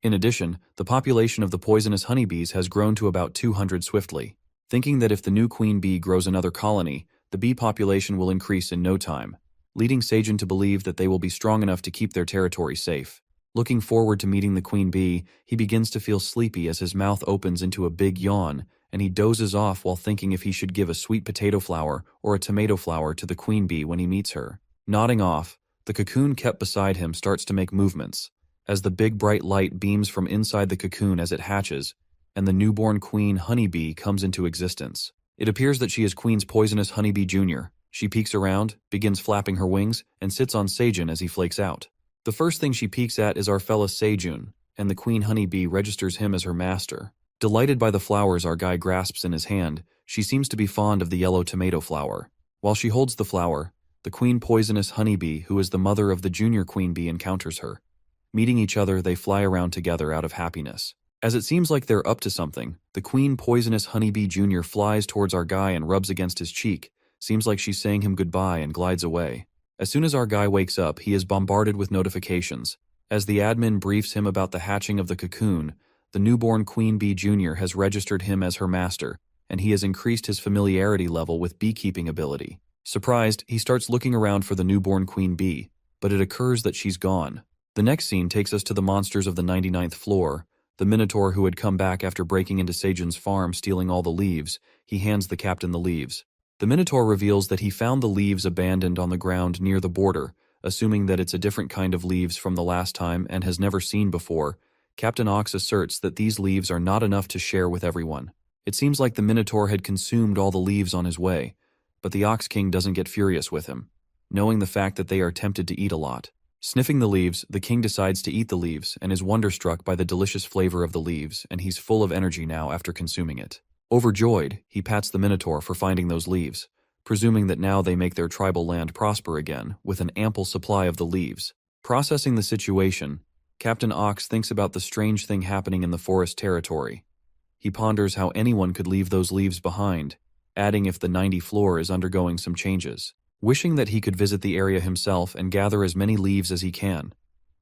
In addition, the population of the poisonous honeybees has grown to about 200 swiftly. Thinking that if the new queen bee grows another colony, the bee population will increase in no time, leading Seijin to believe that they will be strong enough to keep their territory safe. Looking forward to meeting the queen bee, he begins to feel sleepy as his mouth opens into a big yawn, and he dozes off while thinking if he should give a sweet potato flower or a tomato flower to the queen bee when he meets her. Nodding off, the cocoon kept beside him starts to make movements, as the big bright light beams from inside the cocoon as it hatches, and the newborn queen honeybee comes into existence. It appears that she is Queen's poisonous honeybee junior. She peeks around, begins flapping her wings, and sits on Seijin as he flakes out. The first thing she peeks at is our fella Seijun, and the queen honeybee registers him as her master. Delighted by the flowers our guy grasps in his hand, she seems to be fond of the yellow tomato flower. While she holds the flower, the queen poisonous honeybee, who is the mother of the junior queen bee, encounters her. Meeting each other, they fly around together out of happiness. As it seems like they're up to something, the queen poisonous honeybee junior flies towards our guy and rubs against his cheek. Seems like she's saying him goodbye and glides away. As soon as our guy wakes up, he is bombarded with notifications. As the admin briefs him about the hatching of the cocoon, the newborn queen bee junior has registered him as her master, and he has increased his familiarity level with beekeeping ability. Surprised, he starts looking around for the newborn queen bee, but it occurs that she's gone. The next scene takes us to the monsters of the 99th floor. The Minotaur who had come back after breaking into Seijun's farm stealing all the leaves. He hands the captain the leaves. The Minotaur reveals that he found the leaves abandoned on the ground near the border, assuming that it's a different kind of leaves from the last time and has never seen before. Captain Ox asserts that these leaves are not enough to share with everyone. It seems like the Minotaur had consumed all the leaves on his way, but the Ox King doesn't get furious with him, knowing the fact that they are tempted to eat a lot. Sniffing the leaves, the king decides to eat the leaves and is wonderstruck by the delicious flavor of the leaves, and he's full of energy now after consuming it. Overjoyed, he pats the Minotaur for finding those leaves, presuming that now they make their tribal land prosper again with an ample supply of the leaves. Processing the situation, Captain Ox thinks about the strange thing happening in the forest territory. He ponders how anyone could leave those leaves behind, adding if the 90th floor is undergoing some changes. Wishing that he could visit the area himself and gather as many leaves as he can.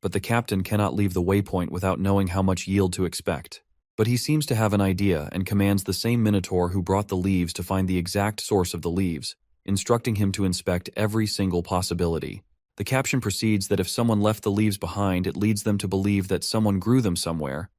But the captain cannot leave the waypoint without knowing how much yield to expect. But he seems to have an idea and commands the same Minotaur who brought the leaves to find the exact source of the leaves, instructing him to inspect every single possibility. The caption proceeds that if someone left the leaves behind, it leads them to believe that someone grew them somewhere,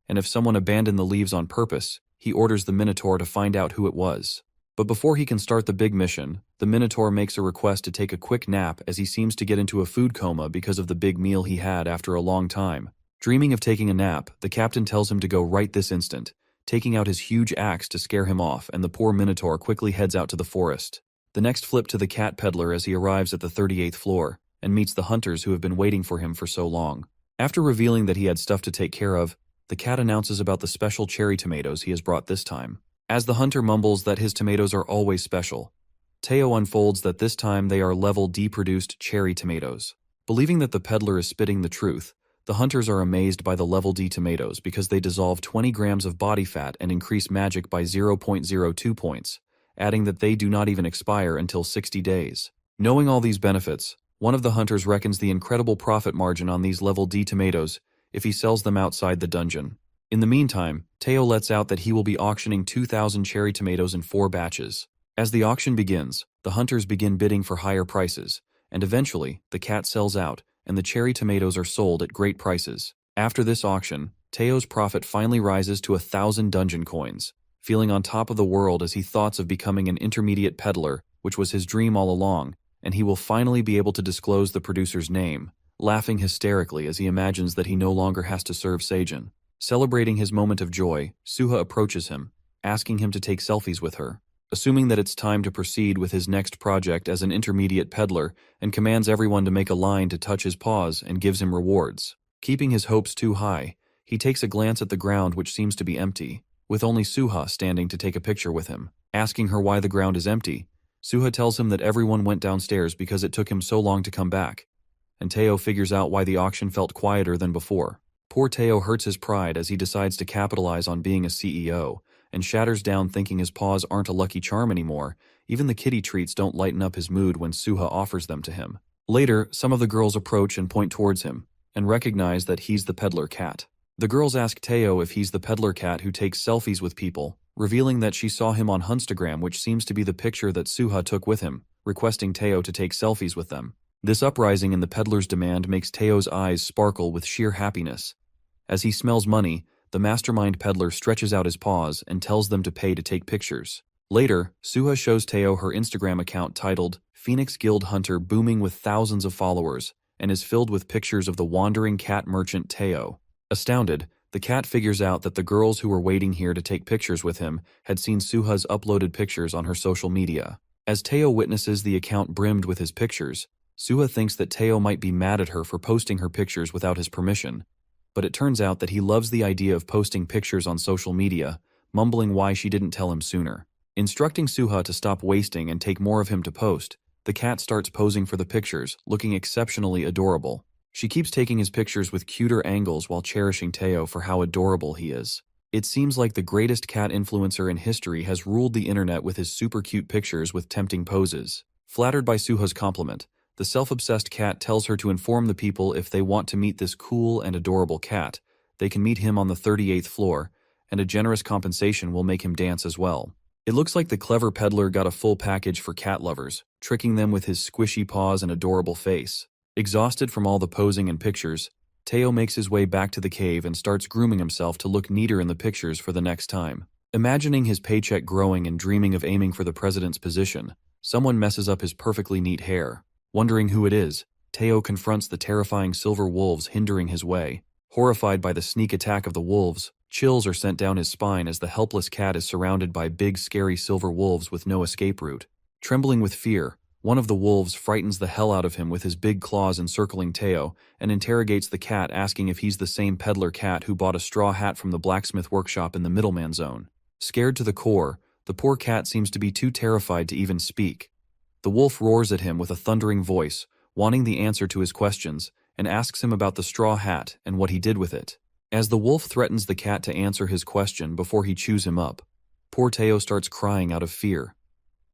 and if someone abandoned the leaves on purpose, he orders the Minotaur to find out who it was. But before he can start the big mission, the Minotaur makes a request to take a quick nap as he seems to get into a food coma because of the big meal he had after a long time. Dreaming of taking a nap, the captain tells him to go right this instant, taking out his huge axe to scare him off, and the poor Minotaur quickly heads out to the forest. The next flip to the cat peddler as he arrives at the 38th floor and meets the hunters who have been waiting for him for so long. After revealing that he had stuff to take care of, the cat announces about the special cherry tomatoes he has brought this time. As the hunter mumbles that his tomatoes are always special, Teo unfolds that this time they are level D produced cherry tomatoes. Believing that the peddler is spitting the truth, the hunters are amazed by the level D tomatoes because they dissolve 20 grams of body fat and increase magic by 0.02 points, adding that they do not even expire until 60 days. Knowing all these benefits, one of the hunters reckons the incredible profit margin on these level D tomatoes if he sells them outside the dungeon. In the meantime, Teo lets out that he will be auctioning 2,000 cherry tomatoes in 4 batches. As the auction begins, the hunters begin bidding for higher prices, and eventually, the cat sells out, and the cherry tomatoes are sold at great prices. After this auction, Teo's profit finally rises to 1,000 dungeon coins, feeling on top of the world as he thoughts of becoming an intermediate peddler, which was his dream all along, and he will finally be able to disclose the producer's name, laughing hysterically as he imagines that he no longer has to serve Seijun. Celebrating his moment of joy, Suha approaches him, asking him to take selfies with her. Assuming that it's time to proceed with his next project as an intermediate peddler, and commands everyone to make a line to touch his paws and gives him rewards. Keeping his hopes too high, he takes a glance at the ground which seems to be empty, with only Suha standing to take a picture with him. Asking her why the ground is empty, Suha tells him that everyone went downstairs because it took him so long to come back, and Teo figures out why the auction felt quieter than before. Poor Teo hurts his pride as he decides to capitalize on being a CEO, and shatters down thinking his paws aren't a lucky charm anymore. Even the kitty treats don't lighten up his mood when Suha offers them to him. Later, some of the girls approach and point towards him, and recognize that he's the peddler cat. The girls ask Teo if he's the peddler cat who takes selfies with people, revealing that she saw him on Hunstagram, which seems to be the picture that Suha took with him, requesting Teo to take selfies with them. This uprising in the peddler's demand makes Teo's eyes sparkle with sheer happiness. As he smells money, the mastermind peddler stretches out his paws and tells them to pay to take pictures. Later, Suha shows Teo her Instagram account titled Phoenix Guild Hunter, booming with thousands of followers, and is filled with pictures of the wandering cat merchant Teo. Astounded, the cat figures out that the girls who were waiting here to take pictures with him had seen Suha's uploaded pictures on her social media. As Teo witnesses the account brimmed with his pictures, Suha thinks that Teo might be mad at her for posting her pictures without his permission. But it turns out that he loves the idea of posting pictures on social media, mumbling why she didn't tell him sooner. Instructing Suha to stop wasting and take more of him to post, the cat starts posing for the pictures, looking exceptionally adorable. She keeps taking his pictures with cuter angles while cherishing Teo for how adorable he is. It seems like the greatest cat influencer in history has ruled the internet with his super cute pictures with tempting poses. Flattered by Suha's compliment, the self-obsessed cat tells her to inform the people if they want to meet this cool and adorable cat, they can meet him on the 38th floor, and a generous compensation will make him dance as well. It looks like the clever peddler got a full package for cat lovers, tricking them with his squishy paws and adorable face. Exhausted from all the posing and pictures, Teo makes his way back to the cave and starts grooming himself to look neater in the pictures for the next time. Imagining his paycheck growing and dreaming of aiming for the president's position, someone messes up his perfectly neat hair. Wondering who it is, Teo confronts the terrifying silver wolves hindering his way. Horrified by the sneak attack of the wolves, chills are sent down his spine as the helpless cat is surrounded by big scary silver wolves with no escape route. Trembling with fear, one of the wolves frightens the hell out of him with his big claws encircling Teo and interrogates the cat, asking if he's the same peddler cat who bought a straw hat from the blacksmith workshop in the middleman zone. Scared to the core, the poor cat seems to be too terrified to even speak. The wolf roars at him with a thundering voice, wanting the answer to his questions, and asks him about the straw hat and what he did with it. As the wolf threatens the cat to answer his question before he chews him up, poor Teo starts crying out of fear.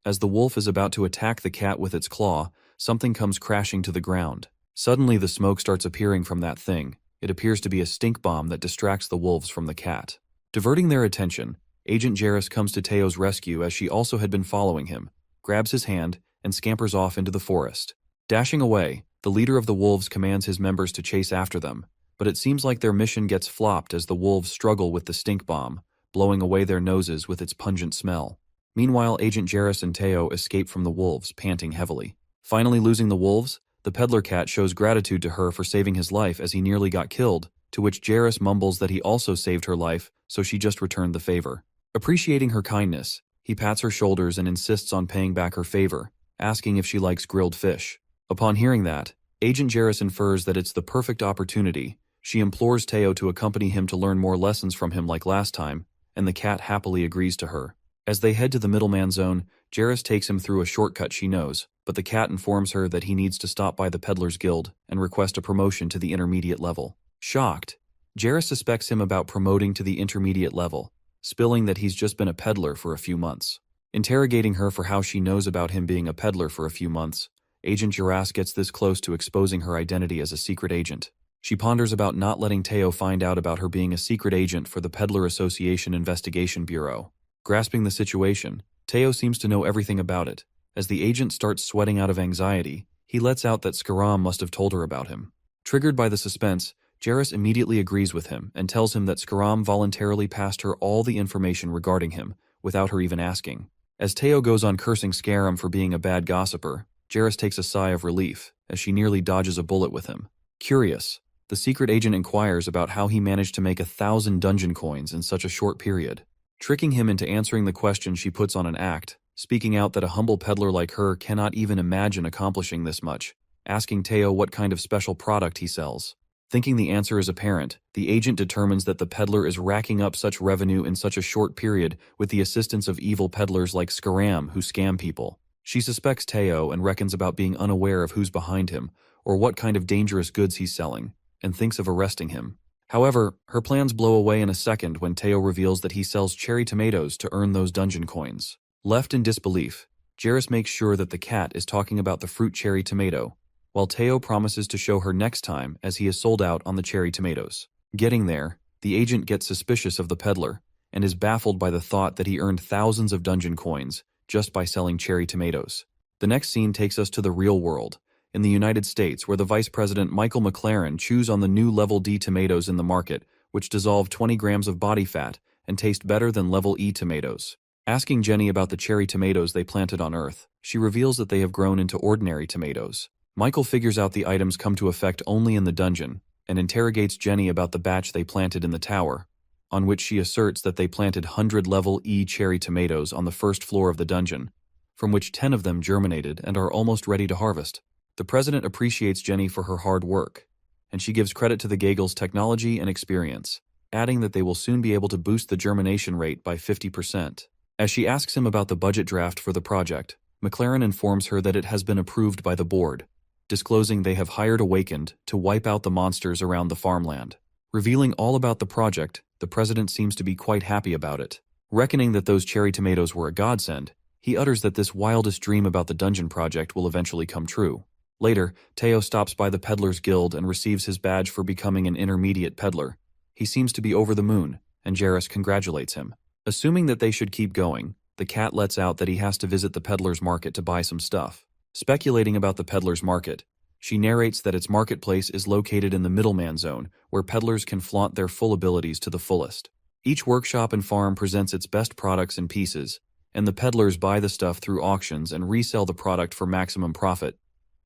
As the wolf is about to attack the cat with its claw, something comes crashing to the ground. Suddenly the smoke starts appearing from that thing. It appears to be a stink bomb that distracts the wolves from the cat. Diverting their attention, Agent Jarrus comes to Teo's rescue as she also had been following him, grabs his hand, and scampers off into the forest. Dashing away, the leader of the wolves commands his members to chase after them, but it seems like their mission gets flopped as the wolves struggle with the stink bomb, blowing away their noses with its pungent smell. Meanwhile, Agent Jarrus and Teo escape from the wolves, panting heavily. Finally losing the wolves, the peddler cat shows gratitude to her for saving his life as he nearly got killed, to which Jarrus mumbles that he also saved her life, so she just returned the favor. Appreciating her kindness, he pats her shoulders and insists on paying back her favor, asking if she likes grilled fish. Upon hearing that, Agent Jarrus infers that it's the perfect opportunity. She implores Teo to accompany him to learn more lessons from him like last time, and the cat happily agrees to her. As they head to the middleman zone, Jarrus takes him through a shortcut she knows, but the cat informs her that he needs to stop by the Peddlers Guild and request a promotion to the intermediate level. Shocked, Jarrus suspects him about promoting to the intermediate level, spilling that he's just been a peddler for a few months. Interrogating her for how she knows about him being a peddler for a few months, Agent Jarrus gets this close to exposing her identity as a secret agent. She ponders about not letting Teo find out about her being a secret agent for the Peddler Association Investigation Bureau. Grasping the situation, Teo seems to know everything about it. As the agent starts sweating out of anxiety, he lets out that Skaram must have told her about him. Triggered by the suspense, Jarrus immediately agrees with him and tells him that Skaram voluntarily passed her all the information regarding him, without her even asking. As Teo goes on cursing Skaram for being a bad gossiper, Jarrus takes a sigh of relief, as she nearly dodges a bullet with him. Curious, the secret agent inquires about how he managed to make 1,000 dungeon coins in such a short period. Tricking him into answering the question, she puts on an act, speaking out that a humble peddler like her cannot even imagine accomplishing this much, asking Teo what kind of special product he sells. Thinking the answer is apparent, the agent determines that the peddler is racking up such revenue in such a short period with the assistance of evil peddlers like Skaram who scam people. She suspects Teo and reckons about being unaware of who's behind him or what kind of dangerous goods he's selling, and thinks of arresting him. However, her plans blow away in a second when Teo reveals that he sells cherry tomatoes to earn those dungeon coins. Left in disbelief, Jarrus makes sure that the cat is talking about the fruit cherry tomato, while Teo promises to show her next time as he is sold out on the cherry tomatoes. Getting there, the agent gets suspicious of the peddler and is baffled by the thought that he earned thousands of dungeon coins just by selling cherry tomatoes. The next scene takes us to the real world, in the United States, where the Vice President Michael McLaren chews on the new Level D tomatoes in the market, which dissolve 20 grams of body fat and taste better than Level E tomatoes. Asking Jenny about the cherry tomatoes they planted on Earth, she reveals that they have grown into ordinary tomatoes. Michael figures out the items come to effect only in the dungeon, and interrogates Jenny about the batch they planted in the tower, on which she asserts that they planted 100 Level E cherry tomatoes on the first floor of the dungeon, from which 10 of them germinated and are almost ready to harvest. The president appreciates Jenny for her hard work, and she gives credit to the Gagel's technology and experience, adding that they will soon be able to boost the germination rate by 50%. As she asks him about the budget draft for the project, McLaren informs her that it has been approved by the board, disclosing they have hired Awakened to wipe out the monsters around the farmland. Revealing all about the project, the president seems to be quite happy about it. Reckoning that those cherry tomatoes were a godsend, he utters that this wildest dream about the dungeon project will eventually come true. Later, Teo stops by the Peddlers Guild and receives his badge for becoming an intermediate peddler. He seems to be over the moon, and Jarrus congratulates him. Assuming that they should keep going, the cat lets out that he has to visit the peddler's market to buy some stuff. Speculating about the peddler's market, She narrates that its marketplace is located in the middleman zone, where peddlers can flaunt their full abilities to the fullest. Each workshop and farm presents its best products and pieces, and the peddlers buy the stuff through auctions and resell the product for maximum profit,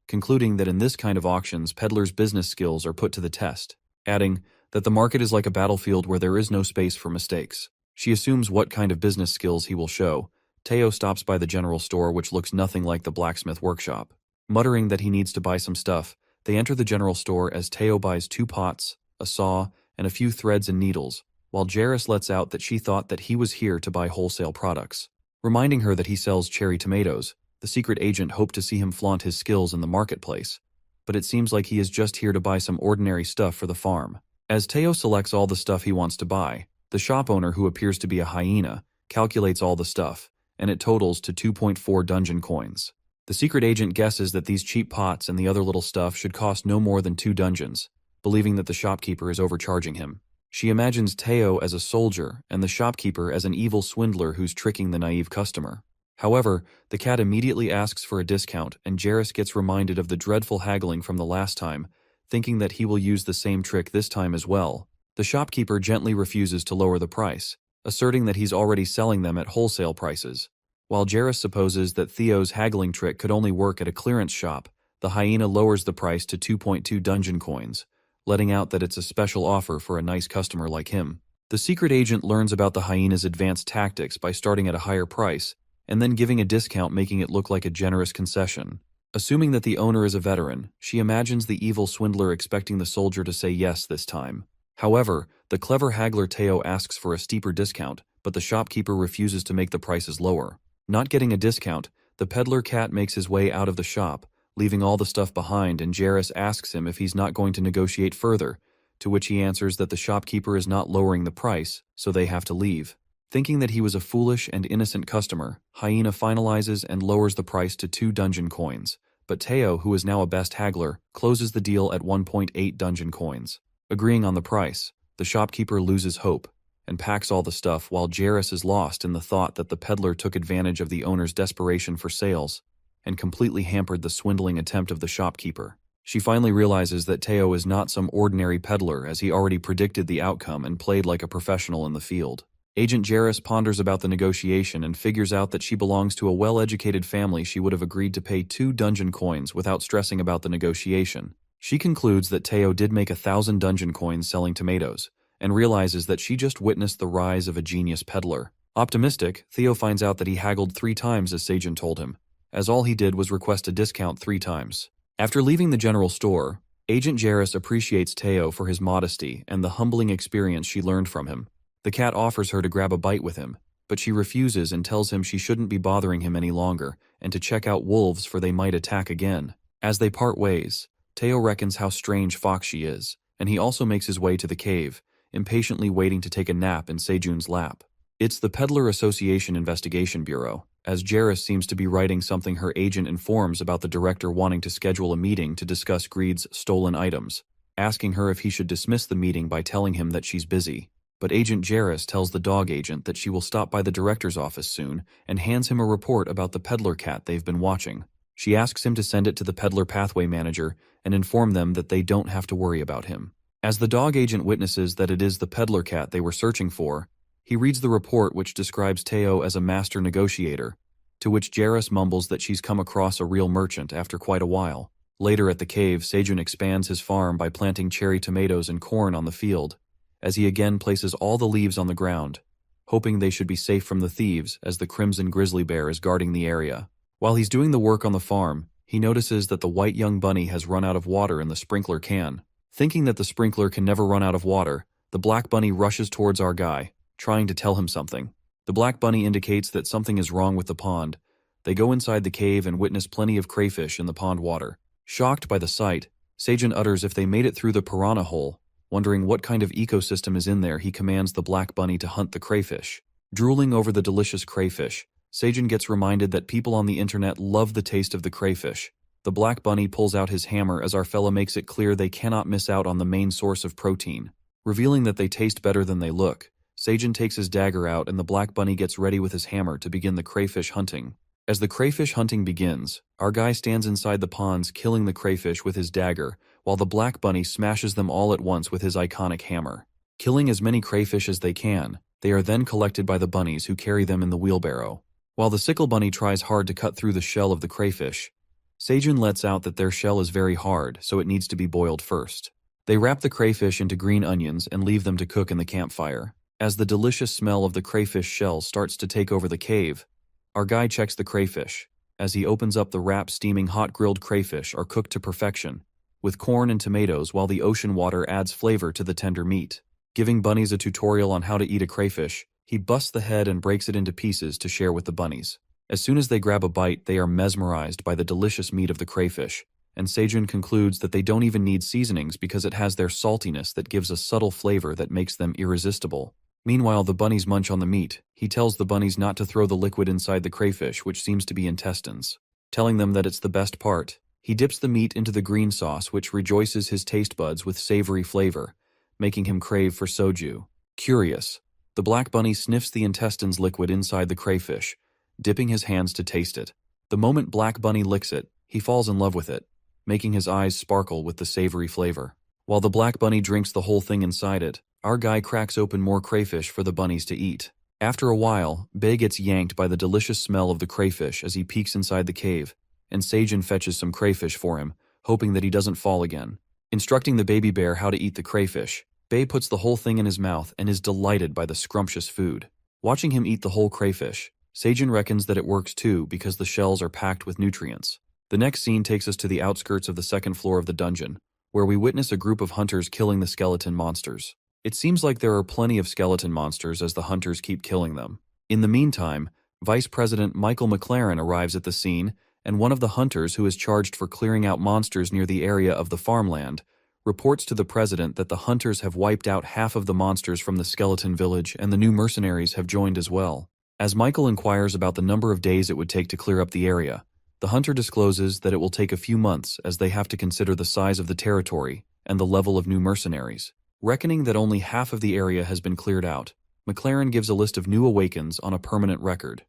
concluding that in this kind of auctions, peddlers' business skills are put to the test, adding that the market is like a battlefield where there is no space for mistakes. She assumes what kind of business skills he will show. Teo stops by the general store, which looks nothing like the blacksmith workshop. Muttering that he needs to buy some stuff, they enter the general store as Teo buys 2 pots, a saw, and a few threads and needles, while Jairus lets out that she thought that he was here to buy wholesale products. Reminding her that he sells cherry tomatoes, the secret agent hoped to see him flaunt his skills in the marketplace, but it seems like he is just here to buy some ordinary stuff for the farm. As Teo selects all the stuff he wants to buy, the shop owner, who appears to be a hyena, calculates all the stuff, and it totals to 2.4 dungeon coins. The secret agent guesses that these cheap pots and the other little stuff should cost no more than 2 dungeons, believing that the shopkeeper is overcharging him. She imagines Teo as a soldier and the shopkeeper as an evil swindler who's tricking the naive customer. However, the cat immediately asks for a discount, and Jairus gets reminded of the dreadful haggling from the last time, thinking that he will use the same trick this time as well. The shopkeeper gently refuses to lower the price, asserting that he's already selling them at wholesale prices. While Jairus supposes that Theo's haggling trick could only work at a clearance shop, the hyena lowers the price to 2.2 dungeon coins, letting out that it's a special offer for a nice customer like him. The secret agent learns about the hyena's advanced tactics by starting at a higher price, and then giving a discount, making it look like a generous concession. Assuming that the owner is a veteran, she imagines the evil swindler expecting the soldier to say yes this time. However, the clever haggler Teo asks for a steeper discount, but the shopkeeper refuses to make the prices lower. Not getting a discount, the peddler cat makes his way out of the shop, leaving all the stuff behind, and Jairus asks him if he's not going to negotiate further, to which he answers that the shopkeeper is not lowering the price, so they have to leave. Thinking that he was a foolish and innocent customer, Hyena finalizes and lowers the price to 2 dungeon coins, but Teo, who is now a best haggler, closes the deal at 1.8 dungeon coins. Agreeing on the price, the shopkeeper loses hope and packs all the stuff, while Jairus is lost in the thought that the peddler took advantage of the owner's desperation for sales and completely hampered the swindling attempt of the shopkeeper. She finally realizes that Teo is not some ordinary peddler, as he already predicted the outcome and played like a professional in the field. Agent Jairus ponders about the negotiation and figures out that she belongs to a well-educated family. She would have agreed to pay 2 dungeon coins without stressing about the negotiation. She concludes that Teo did make 1,000 dungeon coins selling tomatoes, and realizes that she just witnessed the rise of a genius peddler. Optimistic, Theo finds out that he haggled 3 times as Seijun told him, as all he did was request a discount 3 times. After leaving the general store, Agent Jairus appreciates Teo for his modesty and the humbling experience she learned from him. The cat offers her to grab a bite with him, but she refuses and tells him she shouldn't be bothering him any longer and to check out wolves, for they might attack again. As they part ways, Teo reckons how strange Fox she is, and he also makes his way to the cave, impatiently waiting to take a nap in Seijun's lap. It's the Peddler Association Investigation Bureau, as Jairus seems to be writing something. Her agent informs about the director wanting to schedule a meeting to discuss Greed's stolen items, asking her if he should dismiss the meeting by telling him that she's busy. But Agent Jairus tells the dog agent that she will stop by the director's office soon and hands him a report about the peddler cat they've been watching. She asks him to send it to the peddler pathway manager and inform them that they don't have to worry about him. As the dog agent witnesses that it is the peddler cat they were searching for, he reads the report, which describes Teo as a master negotiator, to which Jairus mumbles that she's come across a real merchant after quite a while. Later at the cave, Seijun expands his farm by planting cherry tomatoes and corn on the field, as he again places all the leaves on the ground, hoping they should be safe from the thieves, as the crimson grizzly bear is guarding the area. While he's doing the work on the farm, he notices that the white young bunny has run out of water in the sprinkler can. Thinking that the sprinkler can never run out of water, the black bunny rushes towards our guy, trying to tell him something. The black bunny indicates that something is wrong with the pond. They go inside the cave and witness plenty of crayfish in the pond water. Shocked by the sight, Seijun utters if they made it through the piranha hole. Wondering what kind of ecosystem is in there, he commands the black bunny to hunt the crayfish. Drooling over the delicious crayfish, Seijun gets reminded that people on the internet love the taste of the crayfish. The black bunny pulls out his hammer as our fella makes it clear they cannot miss out on the main source of protein. Revealing that they taste better than they look, Seijun takes his dagger out and the black bunny gets ready with his hammer to begin the crayfish hunting. As the crayfish hunting begins, our guy stands inside the ponds killing the crayfish with his dagger, while the black bunny smashes them all at once with his iconic hammer. Killing as many crayfish as they can, they are then collected by the bunnies who carry them in the wheelbarrow. While the sickle bunny tries hard to cut through the shell of the crayfish, Sejun lets out that their shell is very hard, so it needs to be boiled first. They wrap the crayfish into green onions and leave them to cook in the campfire. As the delicious smell of the crayfish shell starts to take over the cave, our guy checks the crayfish. As he opens up the wrap, steaming hot grilled crayfish are cooked to perfection, with corn and tomatoes, while the ocean water adds flavor to the tender meat. Giving bunnies a tutorial on how to eat a crayfish, he busts the head and breaks it into pieces to share with the bunnies. As soon as they grab a bite, they are mesmerized by the delicious meat of the crayfish, and Sejun concludes that they don't even need seasonings because it has their saltiness that gives a subtle flavor that makes them irresistible. Meanwhile, the bunnies munch on the meat. He tells the bunnies not to throw the liquid inside the crayfish, which seems to be intestines, telling them that it's the best part. He dips the meat into the green sauce, which rejoices his taste buds with savory flavor, making him crave for soju. Curious, the black bunny sniffs the intestines liquid inside the crayfish, dipping his hands to taste it. The moment Black Bunny licks it, he falls in love with it, making his eyes sparkle with the savory flavor. While the Black Bunny drinks the whole thing inside it, our guy cracks open more crayfish for the bunnies to eat. After a while, Bae gets yanked by the delicious smell of the crayfish as he peeks inside the cave, and Sejun fetches some crayfish for him, hoping that he doesn't fall again. Instructing the baby bear how to eat the crayfish, Bae puts the whole thing in his mouth and is delighted by the scrumptious food. Watching him eat the whole crayfish, Sejun reckons that it works too because the shells are packed with nutrients. The next scene takes us to the outskirts of the second floor of the dungeon, where we witness a group of hunters killing the skeleton monsters. It seems like there are plenty of skeleton monsters as the hunters keep killing them. In the meantime, Vice President Michael McLaren arrives at the scene, and one of the hunters who is charged for clearing out monsters near the area of the farmland reports to the president that the hunters have wiped out half of the monsters from the skeleton village and the new mercenaries have joined as well. As Michael inquires about the number of days it would take to clear up the area, the hunter discloses that it will take a few months as they have to consider the size of the territory and the level of new mercenaries. Reckoning that only half of the area has been cleared out, McLaren gives a list of new awakens on a permanent record,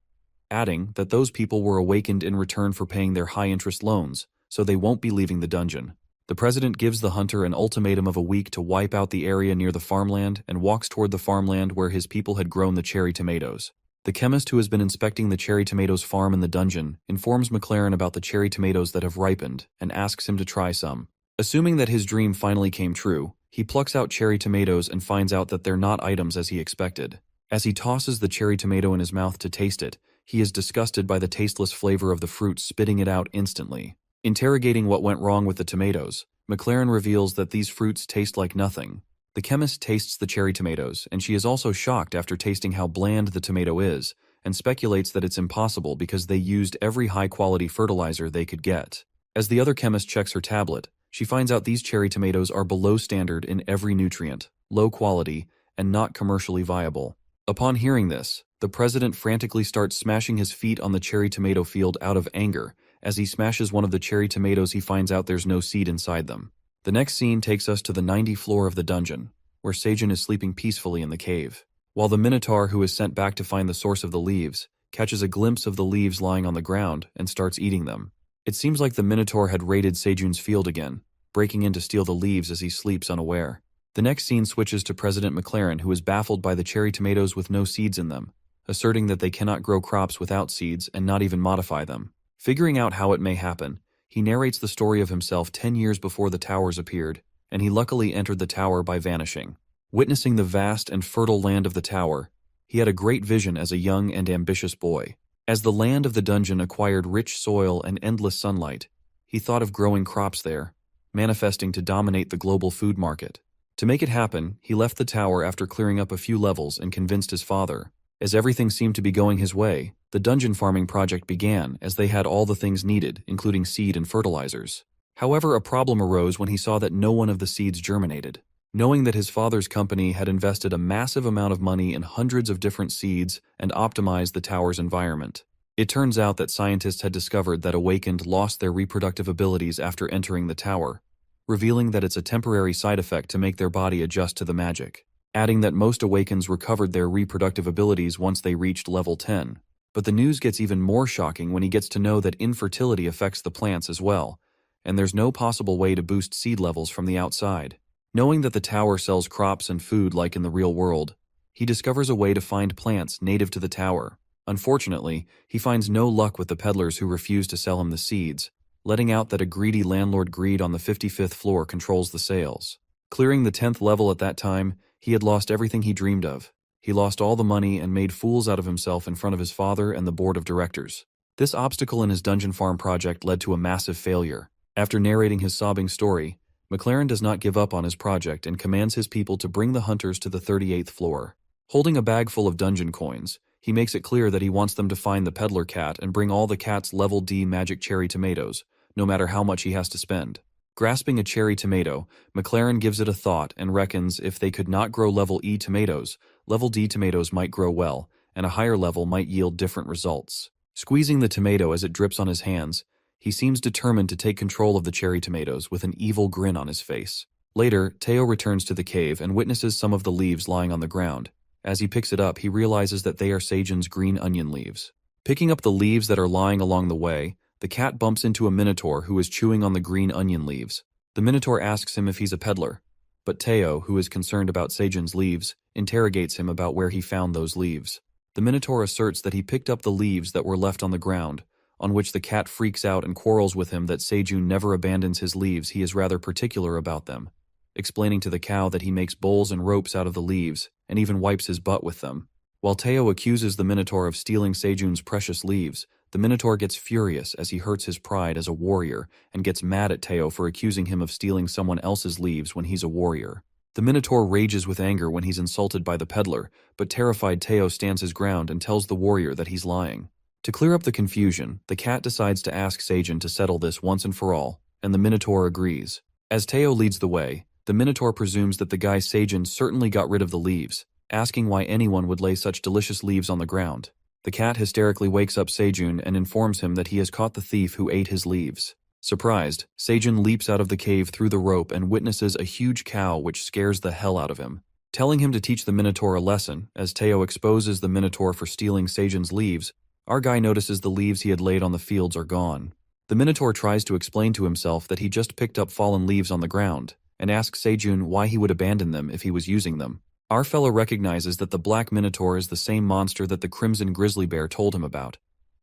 adding that those people were awakened in return for paying their high-interest loans, so they won't be leaving the dungeon. The president gives the hunter an ultimatum of a week to wipe out the area near the farmland and walks toward the farmland where his people had grown the cherry tomatoes. The chemist who has been inspecting the cherry tomatoes farm in the dungeon informs McLaren about the cherry tomatoes that have ripened and asks him to try some. Assuming that his dream finally came true, he plucks out cherry tomatoes and finds out that they're not items as he expected. As he tosses the cherry tomato in his mouth to taste it, he is disgusted by the tasteless flavor of the fruit, spitting it out instantly. Interrogating what went wrong with the tomatoes, McLaren reveals that these fruits taste like nothing. The chemist tastes the cherry tomatoes, and she is also shocked after tasting how bland the tomato is, and speculates that it's impossible because they used every high-quality fertilizer they could get. As the other chemist checks her tablet, she finds out these cherry tomatoes are below standard in every nutrient, low quality, and not commercially viable. Upon hearing this, the president frantically starts smashing his feet on the cherry tomato field out of anger. As he smashes one of the cherry tomatoes, he finds out there's no seed inside them. The next scene takes us to the 90th floor of the dungeon, where Sejun is sleeping peacefully in the cave. While the Minotaur, who is sent back to find the source of the leaves, catches a glimpse of the leaves lying on the ground and starts eating them. It seems like the Minotaur had raided Sejun's field again, breaking in to steal the leaves as he sleeps unaware. The next scene switches to President McLaren, who is baffled by the cherry tomatoes with no seeds in them, asserting that they cannot grow crops without seeds and not even modify them. Figuring out how it may happen, he narrates the story of himself 10 years before the towers appeared, and he luckily entered the tower by vanishing. Witnessing the vast and fertile land of the tower, he had a great vision as a young and ambitious boy. As the land of the dungeon acquired rich soil and endless sunlight, he thought of growing crops there, manifesting to dominate the global food market. To make it happen, he left the tower after clearing up a few levels and convinced his father. As everything seemed to be going his way, the dungeon farming project began as they had all the things needed, including seed and fertilizers. However, a problem arose when he saw that no one of the seeds germinated. Knowing that his father's company had invested a massive amount of money in hundreds of different seeds and optimized the tower's environment, it turns out that scientists had discovered that Awakened lost their reproductive abilities after entering the tower, revealing that it's a temporary side effect to make their body adjust to the magic. Adding that most Awakens recovered their reproductive abilities once they reached level 10. But the news gets even more shocking when he gets to know that infertility affects the plants as well, and there's no possible way to boost seed levels from the outside. Knowing that the tower sells crops and food like in the real world, he discovers a way to find plants native to the tower. Unfortunately, he finds no luck with the peddlers who refuse to sell him the seeds, letting out that a greedy landlord greed on the 55th floor controls the sales. Clearing the 10th level at that time, he had lost everything he dreamed of. He lost all the money and made fools out of himself in front of his father and the board of directors. This obstacle in his dungeon farm project led to a massive failure. After narrating his sobbing story, McLaren does not give up on his project and commands his people to bring the hunters to the 38th floor. Holding a bag full of dungeon coins, he makes it clear that he wants them to find the peddler cat and bring all the cat's level D magic cherry tomatoes, no matter how much he has to spend. Grasping a cherry tomato, McLaren gives it a thought and reckons if they could not grow level E tomatoes, level D tomatoes might grow well, and a higher level might yield different results. Squeezing the tomato as it drips on his hands, he seems determined to take control of the cherry tomatoes with an evil grin on his face. Later, Teo returns to the cave and witnesses some of the leaves lying on the ground. As he picks it up, he realizes that they are Seijun's green onion leaves. Picking up the leaves that are lying along the way, the cat bumps into a minotaur who is chewing on the green onion leaves. The minotaur asks him if he's a peddler, but Teo, who is concerned about Seijun's leaves, interrogates him about where he found those leaves. The minotaur asserts that he picked up the leaves that were left on the ground, on which the cat freaks out and quarrels with him that Seijun never abandons his leaves, he is rather particular about them, explaining to the cow that he makes bowls and ropes out of the leaves, and even wipes his butt with them. While Teo accuses the minotaur of stealing Seijun's precious leaves, the minotaur gets furious as he hurts his pride as a warrior and gets mad at Teo for accusing him of stealing someone else's leaves when he's a warrior. The minotaur rages with anger when he's insulted by the peddler, but terrified Teo stands his ground and tells the warrior that he's lying. To clear up the confusion, the cat decides to ask Seijun to settle this once and for all, and the minotaur agrees. As Teo leads the way, the minotaur presumes that the guy Seijun certainly got rid of the leaves, asking why anyone would lay such delicious leaves on the ground. The cat hysterically wakes up Seijun and informs him that he has caught the thief who ate his leaves. Surprised, Seijun leaps out of the cave through the rope and witnesses a huge cow which scares the hell out of him. Telling him to teach the minotaur a lesson, as Teo exposes the minotaur for stealing Seijun's leaves, our guy notices the leaves he had laid on the fields are gone. The minotaur tries to explain to himself that he just picked up fallen leaves on the ground, and asks Seijun why he would abandon them if he was using them. Our fellow recognizes that the black minotaur is the same monster that the crimson grizzly bear told him about,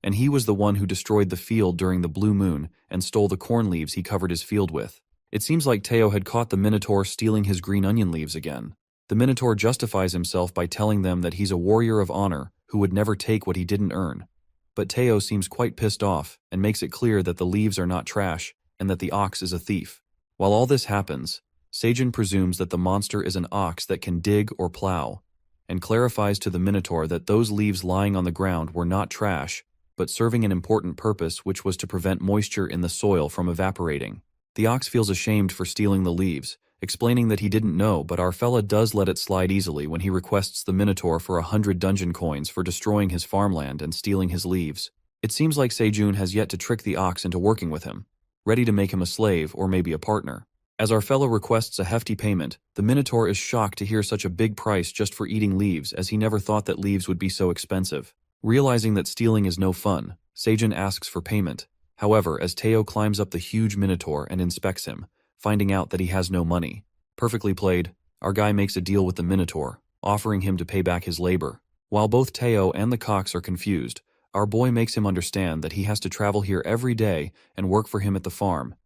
and he was the one who destroyed the field during the blue moon and stole the corn leaves he covered his field with. It seems like Teo had caught the minotaur stealing his green onion leaves again. The minotaur justifies himself by telling them that he's a warrior of honor who would never take what he didn't earn. But Teo seems quite pissed off and makes it clear that the leaves are not trash and that the ox is a thief. While all this happens, Seijun presumes that the monster is an ox that can dig or plow, and clarifies to the minotaur that those leaves lying on the ground were not trash, but serving an important purpose, which was to prevent moisture in the soil from evaporating. The ox feels ashamed for stealing the leaves, explaining that he didn't know, but our fella does let it slide easily when he requests the minotaur for 100 dungeon coins for destroying his farmland and stealing his leaves. It seems like Seijun has yet to trick the ox into working with him, ready to make him a slave or maybe a partner. As our fellow requests a hefty payment, the minotaur is shocked to hear such a big price just for eating leaves, as he never thought that leaves would be so expensive. Realizing that stealing is no fun, Seijun asks for payment. However, as Teo climbs up the huge minotaur and inspects him, finding out that he has no money. Perfectly played, our guy makes a deal with the minotaur, offering him to pay back his labor. While both Teo and the cox are confused, our boy makes him understand that he has to travel here every day and work for him at the farm,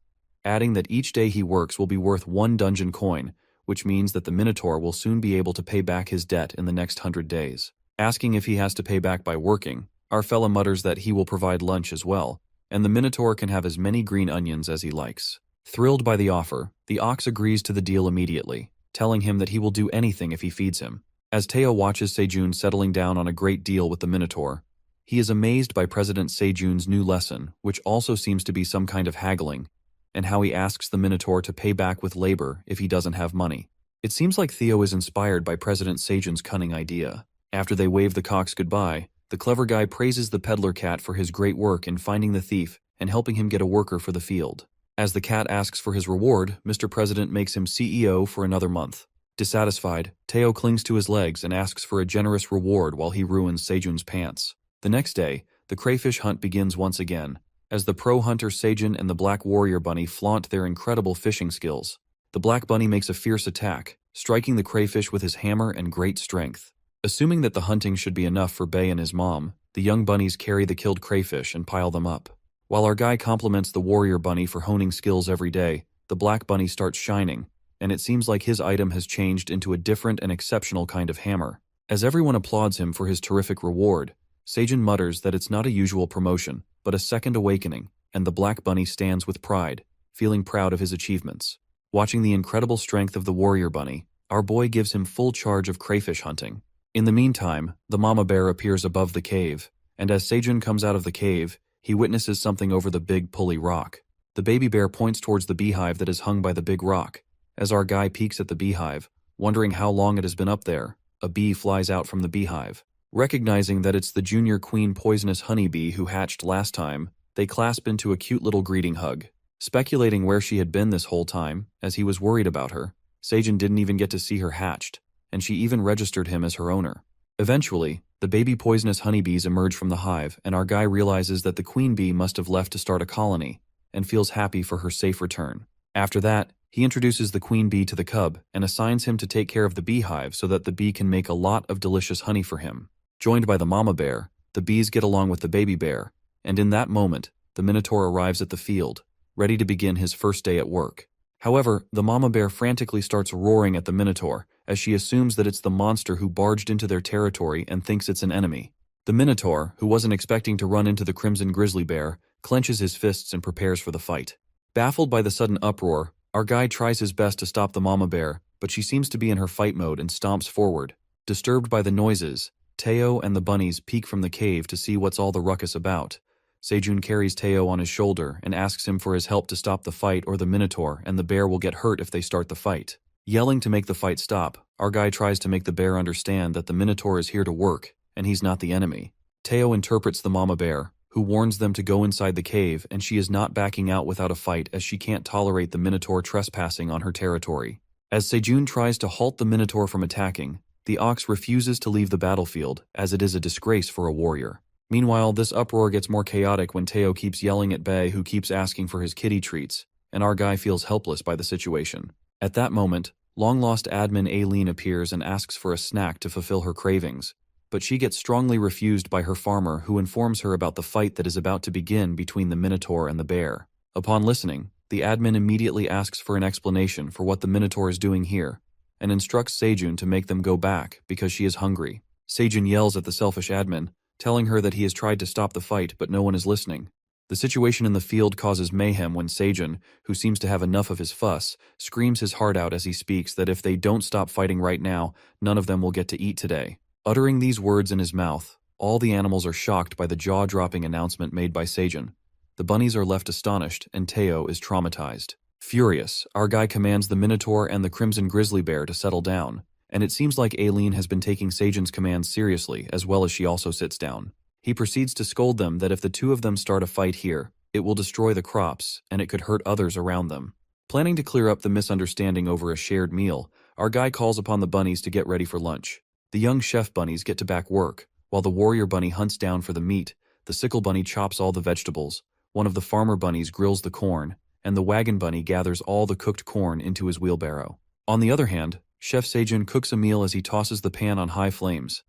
adding that each day he works will be worth 1 dungeon coin, which means that the minotaur will soon be able to pay back his debt in the next 100 days. Asking if he has to pay back by working, our fella mutters that he will provide lunch as well, and the minotaur can have as many green onions as he likes. Thrilled by the offer, the ox agrees to the deal immediately, telling him that he will do anything if he feeds him. As Teo watches Seijun settling down on a great deal with the minotaur, he is amazed by President Seijun's new lesson, which also seems to be some kind of haggling, and how he asks the minotaur to pay back with labor if he doesn't have money. It seems like Theo is inspired by President Seijun's cunning idea. After they wave the cox goodbye, the clever guy praises the peddler cat for his great work in finding the thief and helping him get a worker for the field. As the cat asks for his reward, Mr. President makes him CEO for another month. Dissatisfied, Teo clings to his legs and asks for a generous reward while he ruins Seijun's pants. The next day, the crayfish hunt begins once again, as the pro hunter Seijun and the black warrior bunny flaunt their incredible fishing skills. The black bunny makes a fierce attack, striking the crayfish with his hammer and great strength. Assuming that the hunting should be enough for Bei and his mom, the young bunnies carry the killed crayfish and pile them up. While our guy compliments the warrior bunny for honing skills every day, the black bunny starts shining, and it seems like his item has changed into a different and exceptional kind of hammer. As everyone applauds him for his terrific reward, Seijun mutters that it's not a usual promotion, but a second awakening, and the black bunny stands with pride, feeling proud of his achievements. Watching the incredible strength of the warrior bunny, our boy gives him full charge of crayfish hunting. In the meantime, the mama bear appears above the cave, and as Seijun comes out of the cave, he witnesses something over the big pulley rock. The baby bear points towards the beehive that is hung by the big rock. As our guy peeks at the beehive, wondering how long it has been up there, a bee flies out from the beehive. Recognizing that it's the junior queen poisonous honeybee who hatched last time, they clasp into a cute little greeting hug. Speculating where she had been this whole time, as he was worried about her, Seijun didn't even get to see her hatched, and she even registered him as her owner. Eventually, the baby poisonous honeybees emerge from the hive, and our guy realizes that the queen bee must have left to start a colony, and feels happy for her safe return. After that, he introduces the queen bee to the cub and assigns him to take care of the beehive so that the bee can make a lot of delicious honey for him. Joined by the mama bear, the bees get along with the baby bear, and in that moment, the minotaur arrives at the field, ready to begin his first day at work. However, the mama bear frantically starts roaring at the minotaur, as she assumes that it's the monster who barged into their territory and thinks it's an enemy. The minotaur, who wasn't expecting to run into the crimson grizzly bear, clenches his fists and prepares for the fight. Baffled by the sudden uproar, our guy tries his best to stop the mama bear, but she seems to be in her fight mode and stomps forward. Disturbed by the noises, Teo and the bunnies peek from the cave to see what's all the ruckus about. Seijun carries Teo on his shoulder and asks him for his help to stop the fight, or the minotaur and the bear will get hurt if they start the fight. Yelling to make the fight stop, our guy tries to make the bear understand that the minotaur is here to work, and he's not the enemy. Teo interprets the mama bear, who warns them to go inside the cave, and she is not backing out without a fight as she can't tolerate the minotaur trespassing on her territory. As Seijun tries to halt the minotaur from attacking, the ox refuses to leave the battlefield, as it is a disgrace for a warrior. Meanwhile, this uproar gets more chaotic when Teo keeps yelling at Bei, who keeps asking for his kitty treats, and our guy feels helpless by the situation. At that moment, long-lost admin Aileen appears and asks for a snack to fulfill her cravings, but she gets strongly refused by her farmer, who informs her about the fight that is about to begin between the minotaur and the bear. Upon listening, the admin immediately asks for an explanation for what the minotaur is doing here, and instructs Seijun to make them go back because she is hungry. Seijun yells at the selfish admin, telling her that he has tried to stop the fight but no one is listening. The situation in the field causes mayhem when Seijun, who seems to have enough of his fuss, screams his heart out as he speaks that if they don't stop fighting right now, none of them will get to eat today. Uttering these words in his mouth, all the animals are shocked by the jaw-dropping announcement made by Seijun. The bunnies are left astonished, and Teo is traumatized. Furious, our guy commands the minotaur and the crimson grizzly bear to settle down, and it seems like Aileen has been taking Seijun's commands seriously, as well as she also sits down. He proceeds to scold them that if the two of them start a fight here, it will destroy the crops, and it could hurt others around them. Planning to clear up the misunderstanding over a shared meal, our guy calls upon the bunnies to get ready for lunch. The young chef bunnies get to back work, while the warrior bunny hunts down for the meat, the sickle bunny chops all the vegetables, one of the farmer bunnies grills the corn, and the wagon bunny gathers all the cooked corn into his wheelbarrow. On the other hand, Chef Seijun cooks a meal as he tosses the pan on high flames.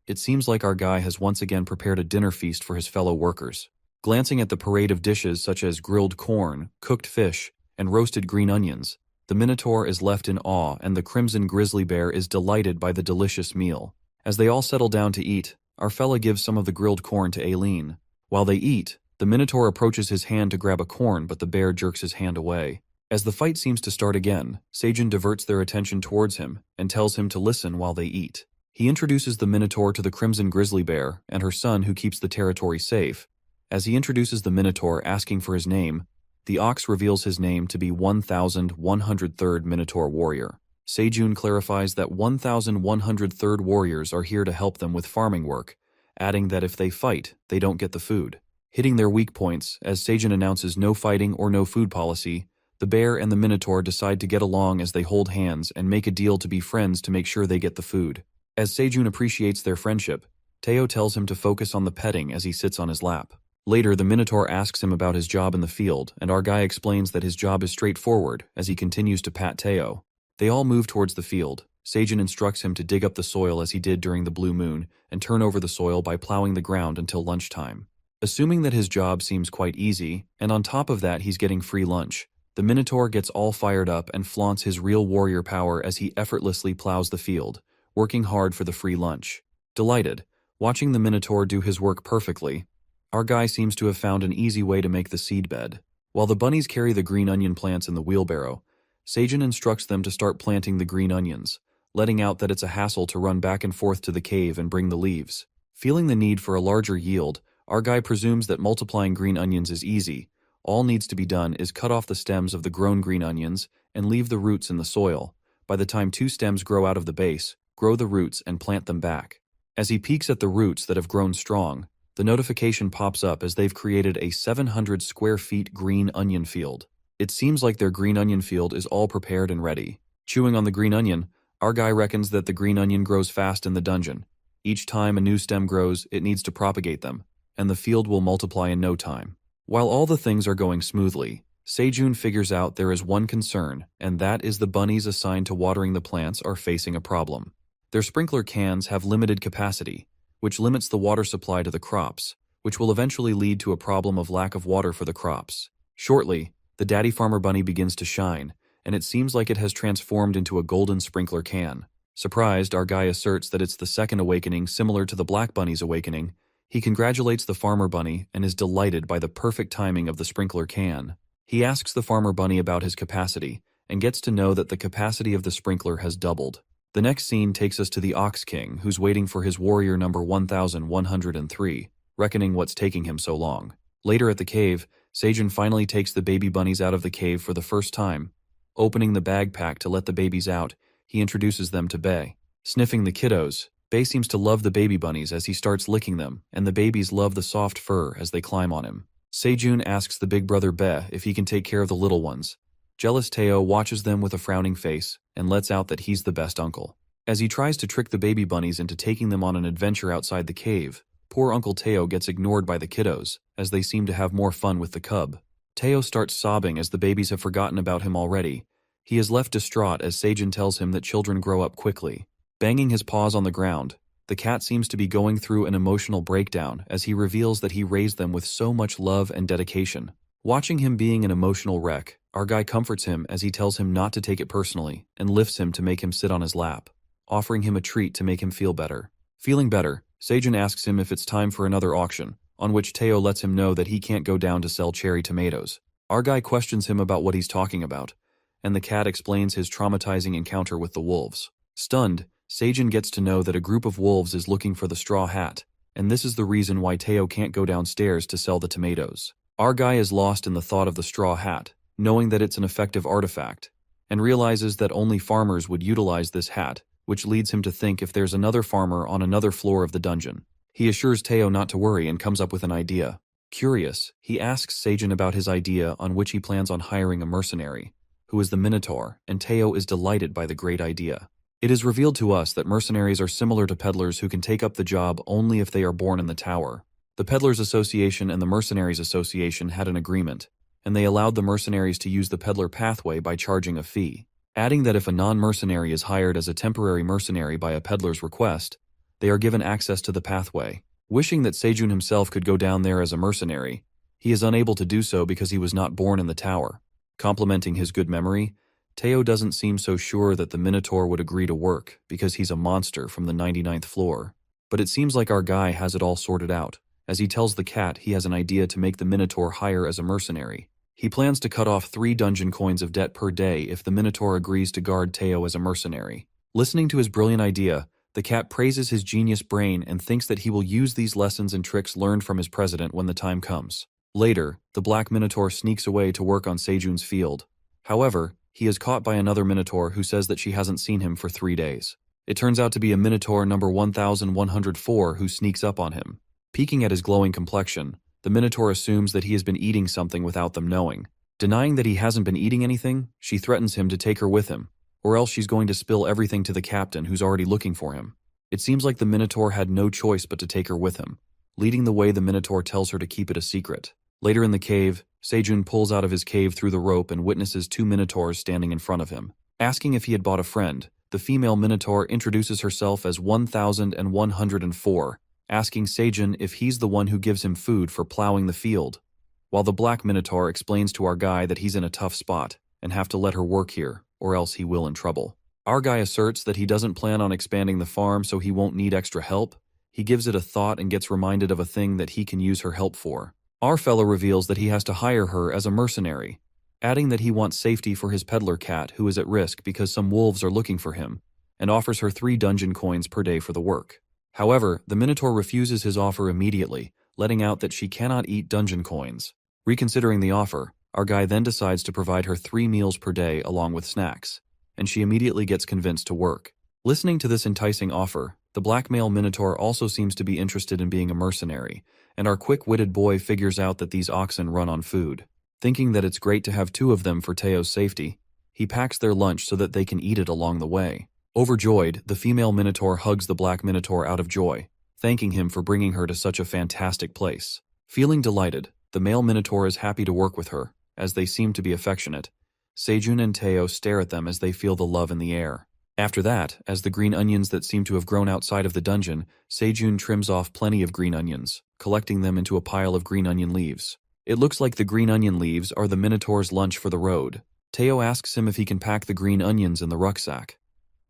It seems like our guy has once again prepared a dinner feast for his fellow workers. Glancing at the parade of dishes such as grilled corn, cooked fish, and roasted green onions, the minotaur is left in awe and the crimson grizzly bear is delighted by the delicious meal. As they all settle down to eat, our fella gives some of the grilled corn to Aileen. While they eat, the minotaur approaches his hand to grab a corn, but the bear jerks his hand away. As the fight seems to start again, Seijun diverts their attention towards him and tells him to listen while they eat. He introduces the minotaur to the crimson grizzly bear and her son, who keeps the territory safe. As he introduces the minotaur, asking for his name, the ox reveals his name to be 1103rd Minotaur Warrior. Seijun clarifies that 1103rd warriors are here to help them with farming work, adding that if they fight, they don't get the food. Hitting their weak points, as Seijun announces no fighting or no food policy, the bear and the minotaur decide to get along as they hold hands and make a deal to be friends to make sure they get the food. As Seijun appreciates their friendship, Teo tells him to focus on the petting as he sits on his lap. Later, the Minotaur asks him about his job in the field, and our guy explains that his job is straightforward as he continues to pat Teo. They all move towards the field. Seijin instructs him to dig up the soil as he did during the blue moon and turn over the soil by plowing the ground until lunchtime. Assuming that his job seems quite easy, and on top of that he's getting free lunch, the Minotaur gets all fired up and flaunts his real warrior power as he effortlessly plows the field, working hard for the free lunch. Delighted, watching the Minotaur do his work perfectly, our guy seems to have found an easy way to make the seed bed. While the bunnies carry the green onion plants in the wheelbarrow, Seijin instructs them to start planting the green onions, letting out that it's a hassle to run back and forth to the cave and bring the leaves. Feeling the need for a larger yield, our guy presumes that multiplying green onions is easy. All needs to be done is cut off the stems of the grown green onions and leave the roots in the soil. By the time 2 stems grow out of the base, grow the roots and plant them back. As he peeks at the roots that have grown strong, the notification pops up as they've created a 700 square feet green onion field. It seems like their green onion field is all prepared and ready. Chewing on the green onion, our guy reckons that the green onion grows fast in the dungeon. Each time a new stem grows, it needs to propagate them, and the field will multiply in no time. While all the things are going smoothly, Seijun figures out there is one concern, and that is the bunnies assigned to watering the plants are facing a problem. Their sprinkler cans have limited capacity, which limits the water supply to the crops, which will eventually lead to a problem of lack of water for the crops. Shortly, the daddy farmer bunny begins to shine, and it seems like it has transformed into a golden sprinkler can. Surprised, our guy asserts that it's the second awakening similar to the black bunny's awakening. He congratulates the farmer bunny and is delighted by the perfect timing of the sprinkler can. He asks the farmer bunny about his capacity, and gets to know that the capacity of the sprinkler has doubled. The next scene takes us to the Ox King, who's waiting for his warrior number 1103, reckoning what's taking him so long. Later at the cave, Seijun finally takes the baby bunnies out of the cave for the first time. Opening the bag pack to let the babies out, he introduces them to Bei. Sniffing the kiddos, Bei seems to love the baby bunnies as he starts licking them, and the babies love the soft fur as they climb on him. Seijun asks the big brother Bei if he can take care of the little ones. Jealous Teo watches them with a frowning face and lets out that he's the best uncle. As he tries to trick the baby bunnies into taking them on an adventure outside the cave, poor Uncle Teo gets ignored by the kiddos, as they seem to have more fun with the cub. Teo starts sobbing as the babies have forgotten about him already. He is left distraught as Seijun tells him that children grow up quickly. Banging his paws on the ground, the cat seems to be going through an emotional breakdown as he reveals that he raised them with so much love and dedication. Watching him being an emotional wreck, our guy comforts him as he tells him not to take it personally and lifts him to make him sit on his lap, offering him a treat to make him feel better. Feeling better, Seijun asks him if it's time for another auction, on which Teo lets him know that he can't go down to sell cherry tomatoes. Our guy questions him about what he's talking about, and the cat explains his traumatizing encounter with the wolves. Stunned, Seijun gets to know that a group of wolves is looking for the straw hat, and this is the reason why Teo can't go downstairs to sell the tomatoes. Our guy is lost in the thought of the straw hat, knowing that it's an effective artifact, and realizes that only farmers would utilize this hat, which leads him to think if there's another farmer on another floor of the dungeon. He assures Teo not to worry and comes up with an idea. Curious, he asks Seijun about his idea on which he plans on hiring a mercenary, who is the Minotaur, and Teo is delighted by the great idea. It is revealed to us that mercenaries are similar to peddlers who can take up the job only if they are born in the tower. The Peddlers Association and the Mercenaries Association had an agreement, and they allowed the mercenaries to use the peddler pathway by charging a fee, adding that if a non-mercenary is hired as a temporary mercenary by a peddler's request, they are given access to the pathway. Wishing that Seijun himself could go down there as a mercenary, he is unable to do so because he was not born in the tower. Complimenting his good memory, Teo doesn't seem so sure that the Minotaur would agree to work because he's a monster from the 99th floor, but it seems like our guy has it all sorted out. As he tells the cat he has an idea to make the Minotaur hire as a mercenary. He plans to cut off 3 dungeon coins of debt per day if the Minotaur agrees to guard Teo as a mercenary. Listening to his brilliant idea, the cat praises his genius brain and thinks that he will use these lessons and tricks learned from his president when the time comes. Later, the Black Minotaur sneaks away to work on Seijun's field. However, he is caught by another Minotaur who says that she hasn't seen him for 3 days. It turns out to be a Minotaur number 1104 who sneaks up on him. Peeking at his glowing complexion, the Minotaur assumes that he has been eating something without them knowing. Denying that he hasn't been eating anything, she threatens him to take her with him, or else she's going to spill everything to the captain who's already looking for him. It seems like the Minotaur had no choice but to take her with him. Leading the way, the Minotaur tells her to keep it a secret. Later in the cave, Sejun pulls out of his cave through the rope and witnesses two Minotaurs standing in front of him. Asking if he had bought a friend, the female Minotaur introduces herself as 1104, asking Sejun if he's the one who gives him food for plowing the field, while the black Minotaur explains to our guy that he's in a tough spot and have to let her work here, or else he will in trouble. Our guy asserts that he doesn't plan on expanding the farm so he won't need extra help. He gives it a thought and gets reminded of a thing that he can use her help for. Our fellow reveals that he has to hire her as a mercenary, adding that he wants safety for his peddler cat who is at risk because some wolves are looking for him, and offers her 3 dungeon coins per day for the work. However, the Minotaur refuses his offer immediately, letting out that she cannot eat dungeon coins. Reconsidering the offer, our guy then decides to provide her 3 meals per day along with snacks, and she immediately gets convinced to work. Listening to this enticing offer, the black male Minotaur also seems to be interested in being a mercenary, and our quick-witted boy figures out that these oxen run on food. Thinking that it's great to have 2 of them for Teo's safety, he packs their lunch so that they can eat it along the way. Overjoyed, the female Minotaur hugs the black Minotaur out of joy, thanking him for bringing her to such a fantastic place. Feeling delighted, the male Minotaur is happy to work with her, as they seem to be affectionate. Sejun and Teo stare at them as they feel the love in the air. After that, as the green onions that seem to have grown outside of the dungeon, Sejun trims off plenty of green onions, collecting them into a pile of green onion leaves. It looks like the green onion leaves are the Minotaur's lunch for the road. Teo asks him if he can pack the green onions in the rucksack,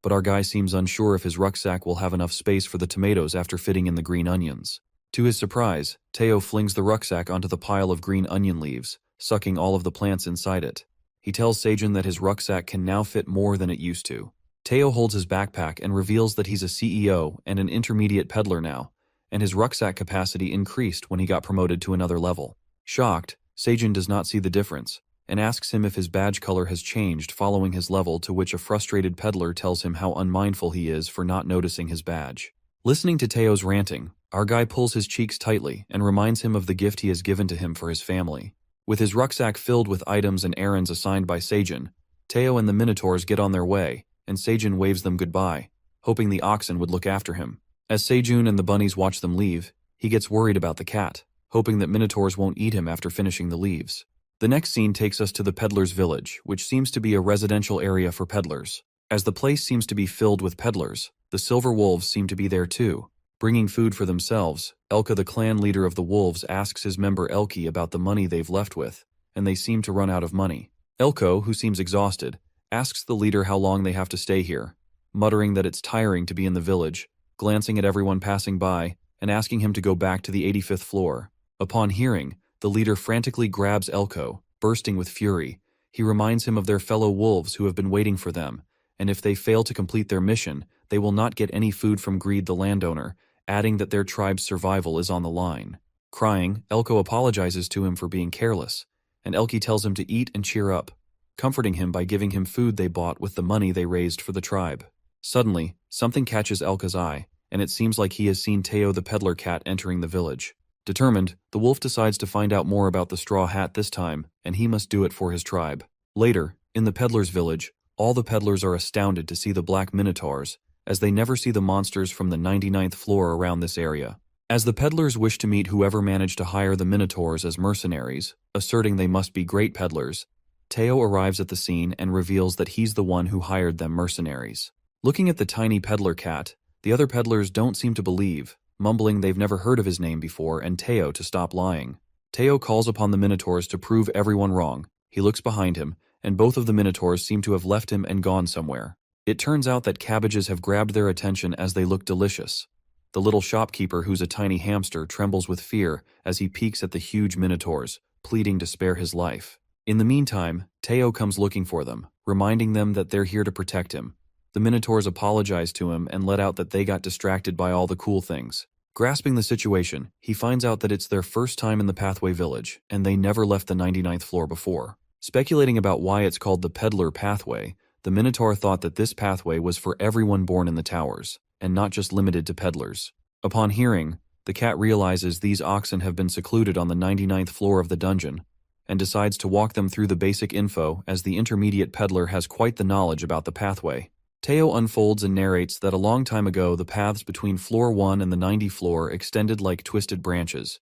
but our guy seems unsure if his rucksack will have enough space for the tomatoes after fitting in the green onions. To his surprise, Teo flings the rucksack onto the pile of green onion leaves, sucking all of the plants inside it. He tells Sejun that his rucksack can now fit more than it used to. Teo holds his backpack and reveals that he's a CEO and an intermediate peddler now, and his rucksack capacity increased when he got promoted to another level. Shocked, Sejun does not see the difference, and asks him if his badge color has changed following his level, to which a frustrated peddler tells him how unmindful he is for not noticing his badge. Listening to Teo's ranting, our guy pulls his cheeks tightly and reminds him of the gift he has given to him for his family. With his rucksack filled with items and errands assigned by Sejun, Teo and the Minotaurs get on their way, and Sejun waves them goodbye, hoping the oxen would look after him. As Sejun and the bunnies watch them leave, he gets worried about the cat, hoping that Minotaurs won't eat him after finishing the leaves. The next scene takes us to the peddler's village, which seems to be a residential area for peddlers. As the place seems to be filled with peddlers, the silver wolves seem to be there too. Bringing food for themselves, Elka, the clan leader of the wolves, asks his member Elki about the money they've left with, and they seem to run out of money. Elko, who seems exhausted, asks the leader how long they have to stay here, muttering that it's tiring to be in the village, glancing at everyone passing by, and asking him to go back to the 85th floor. Upon hearing, the leader frantically grabs Elko, bursting with fury. He reminds him of their fellow wolves who have been waiting for them, and if they fail to complete their mission, they will not get any food from Greed the landowner, adding that their tribe's survival is on the line. Crying, Elko apologizes to him for being careless, and Elki tells him to eat and cheer up, comforting him by giving him food they bought with the money they raised for the tribe. Suddenly, something catches Elka's eye, and it seems like he has seen Teo the peddler cat entering the village. Determined, the wolf decides to find out more about the straw hat this time, and he must do it for his tribe. Later, in the peddler's village, all the peddlers are astounded to see the black minotaurs, as they never see the monsters from the 99th floor around this area. As the peddlers wish to meet whoever managed to hire the minotaurs as mercenaries, asserting they must be great peddlers, Teo arrives at the scene and reveals that he's the one who hired them mercenaries. Looking at the tiny peddler cat, the other peddlers don't seem to believe, mumbling they've never heard of his name before and Teo to stop lying. Teo calls upon the minotaurs to prove everyone wrong. He looks behind him, and both of the minotaurs seem to have left him and gone somewhere. It turns out that cabbages have grabbed their attention as they look delicious. The little shopkeeper, who's a tiny hamster, trembles with fear as he peeks at the huge minotaurs, pleading to spare his life. In the meantime, Teo comes looking for them, reminding them that they're here to protect him. The minotaurs apologize to him and let out that they got distracted by all the cool things. Grasping the situation, he finds out that it's their first time in the Pathway Village, and they never left the 99th floor before. Speculating about why it's called the Peddler Pathway, the Minotaur thought that this pathway was for everyone born in the towers, and not just limited to peddlers. Upon hearing, the cat realizes these oxen have been secluded on the 99th floor of the dungeon, and decides to walk them through the basic info as the intermediate peddler has quite the knowledge about the pathway. Teo unfolds and narrates that a long time ago the paths between floor 1 and the 90 floor extended like twisted branches,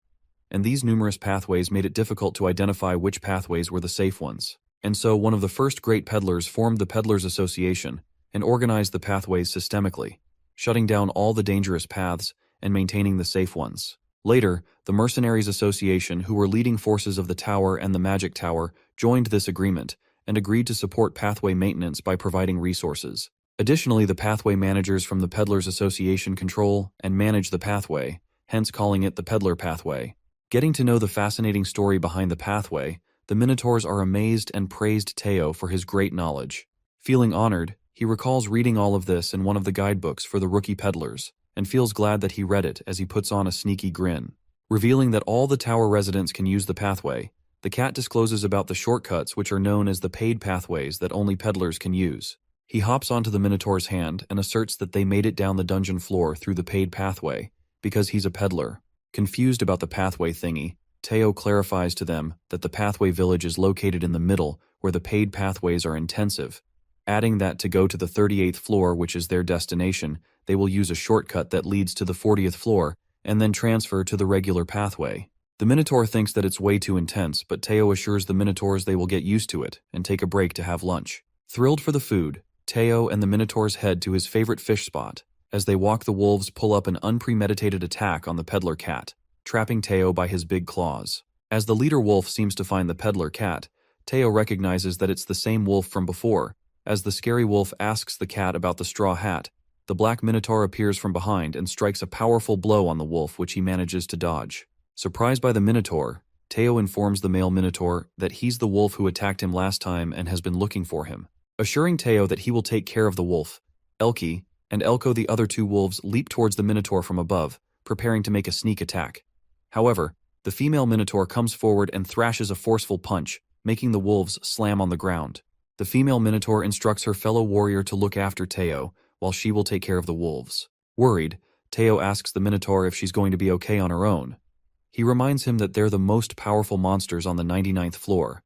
and these numerous pathways made it difficult to identify which pathways were the safe ones. And so one of the first great peddlers formed the Peddlers Association and organized the pathways systemically, shutting down all the dangerous paths and maintaining the safe ones. Later, the Mercenaries Association, who were leading forces of the Tower and the Magic Tower, joined this agreement and agreed to support pathway maintenance by providing resources. Additionally, the pathway managers from the Peddlers Association control and manage the pathway, hence calling it the Peddler Pathway. Getting to know the fascinating story behind the pathway, the Minotaurs are amazed and praised Teo for his great knowledge. Feeling honored, he recalls reading all of this in one of the guidebooks for the rookie peddlers, and feels glad that he read it as he puts on a sneaky grin. Revealing that all the tower residents can use the pathway, the cat discloses about the shortcuts which are known as the paid pathways that only peddlers can use. He hops onto the Minotaur's hand and asserts that they made it down the dungeon floor through the paid pathway, because he's a peddler. Confused about the pathway thingy, Teo clarifies to them that the pathway village is located in the middle where the paid pathways are intensive, adding that to go to the 38th floor, which is their destination, they will use a shortcut that leads to the 40th floor and then transfer to the regular pathway. The Minotaur thinks that it's way too intense, but Teo assures the Minotaurs they will get used to it and take a break to have lunch. Thrilled for the food, Teo and the Minotaurs head to his favorite fish spot. As they walk, the wolves pull up an unpremeditated attack on the peddler cat, trapping Teo by his big claws. As the leader wolf seems to find the peddler cat, Teo recognizes that it's the same wolf from before. As the scary wolf asks the cat about the straw hat, the black Minotaur appears from behind and strikes a powerful blow on the wolf, which he manages to dodge. Surprised by the Minotaur, Teo informs the male Minotaur that he's the wolf who attacked him last time and has been looking for him. Assuring Teo that he will take care of the wolf, Elki and Elko, the other two wolves, leap towards the Minotaur from above, preparing to make a sneak attack. However, the female Minotaur comes forward and thrashes a forceful punch, making the wolves slam on the ground. The female Minotaur instructs her fellow warrior to look after Teo, while she will take care of the wolves. Worried, Teo asks the Minotaur if she's going to be okay on her own. He reminds him that they're the most powerful monsters on the 99th floor.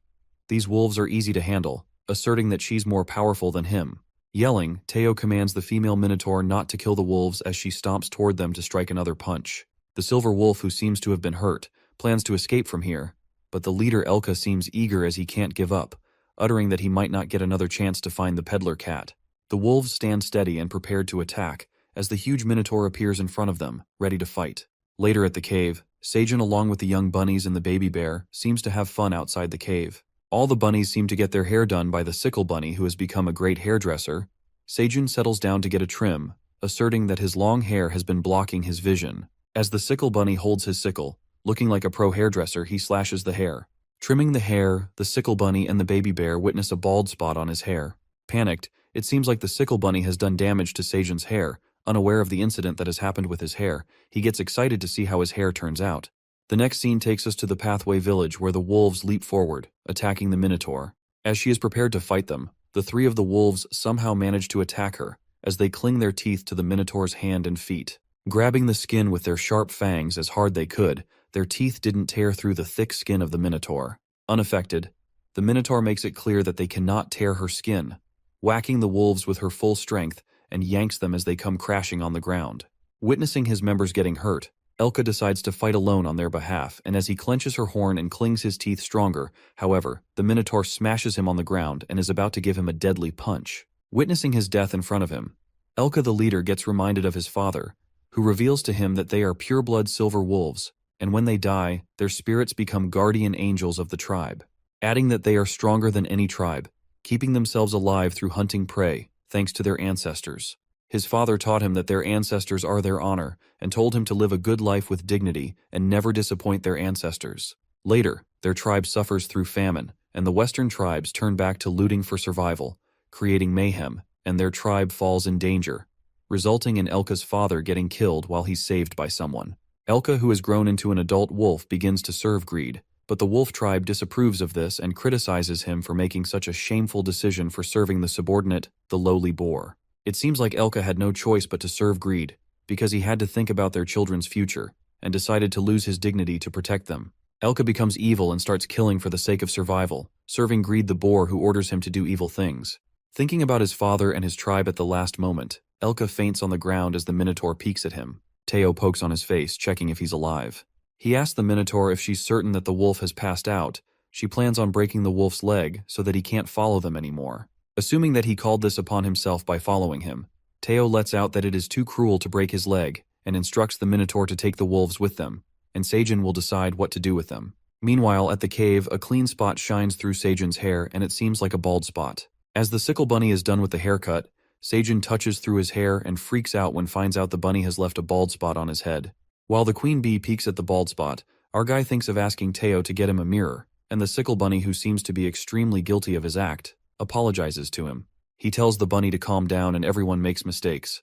These wolves are easy to handle, asserting that she's more powerful than him. Yelling, Teo commands the female Minotaur not to kill the wolves as she stomps toward them to strike another punch. The silver wolf, who seems to have been hurt, plans to escape from here, but the leader Elka seems eager as he can't give up, uttering that he might not get another chance to find the peddler cat. The wolves stand steady and prepared to attack, as the huge Minotaur appears in front of them, ready to fight. Later at the cave, Seijun, along with the young bunnies and the baby bear, seems to have fun outside the cave. All the bunnies seem to get their hair done by the sickle bunny, who has become a great hairdresser. Seijun settles down to get a trim, asserting that his long hair has been blocking his vision. As the sickle bunny holds his sickle, looking like a pro hairdresser, he slashes the hair. Trimming the hair, the sickle bunny and the baby bear witness a bald spot on his hair. Panicked, it seems like the sickle bunny has done damage to Seijun's hair. Unaware of the incident that has happened with his hair, he gets excited to see how his hair turns out. The next scene takes us to the pathway village, where the wolves leap forward, attacking the Minotaur. As she is prepared to fight them, the three of the wolves somehow manage to attack her, as they cling their teeth to the Minotaur's hand and feet. Grabbing the skin with their sharp fangs as hard they could, their teeth didn't tear through the thick skin of the Minotaur. Unaffected, the Minotaur makes it clear that they cannot tear her skin, whacking the wolves with her full strength and yanks them as they come crashing on the ground. Witnessing his members getting hurt, Elka decides to fight alone on their behalf, and as he clenches her horn and clings his teeth stronger, however, the Minotaur smashes him on the ground and is about to give him a deadly punch. Witnessing his death in front of him, Elka the leader gets reminded of his father, who reveals to him that they are pure-blood silver wolves, and when they die, their spirits become guardian angels of the tribe, adding that they are stronger than any tribe, keeping themselves alive through hunting prey, thanks to their ancestors. His father taught him that their ancestors are their honor and told him to live a good life with dignity and never disappoint their ancestors. Later, their tribe suffers through famine, and the Western tribes turn back to looting for survival, creating mayhem, and their tribe falls in danger, resulting in Elka's father getting killed while he's saved by someone. Elka, who has grown into an adult wolf, begins to serve greed, but the wolf tribe disapproves of this and criticizes him for making such a shameful decision for serving the subordinate, the lowly boar. It seems like Elka had no choice but to serve greed, because he had to think about their children's future, and decided to lose his dignity to protect them. Elka becomes evil and starts killing for the sake of survival, serving Greed the boar, who orders him to do evil things. Thinking about his father and his tribe at the last moment, Elka faints on the ground as the Minotaur peeks at him. Teo pokes on his face, checking if he's alive. He asks the Minotaur if she's certain that the wolf has passed out. She plans on breaking the wolf's leg so that he can't follow them anymore. Assuming that he called this upon himself by following him, Teo lets out that it is too cruel to break his leg and instructs the Minotaur to take the wolves with them, and Seijun will decide what to do with them. Meanwhile, at the cave, a clean spot shines through Seijun's hair and it seems like a bald spot. As the sickle bunny is done with the haircut, Seijun touches through his hair and freaks out when finds out the bunny has left a bald spot on his head. While the queen bee peeks at the bald spot, our guy thinks of asking Teo to get him a mirror, and the sickle bunny, who seems to be extremely guilty of his act, apologizes to him. He tells the bunny to calm down and everyone makes mistakes.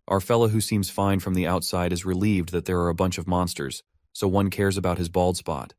Our fella, who seems fine from the outside, is relieved that there are a bunch of monsters, so one cares about his bald spot,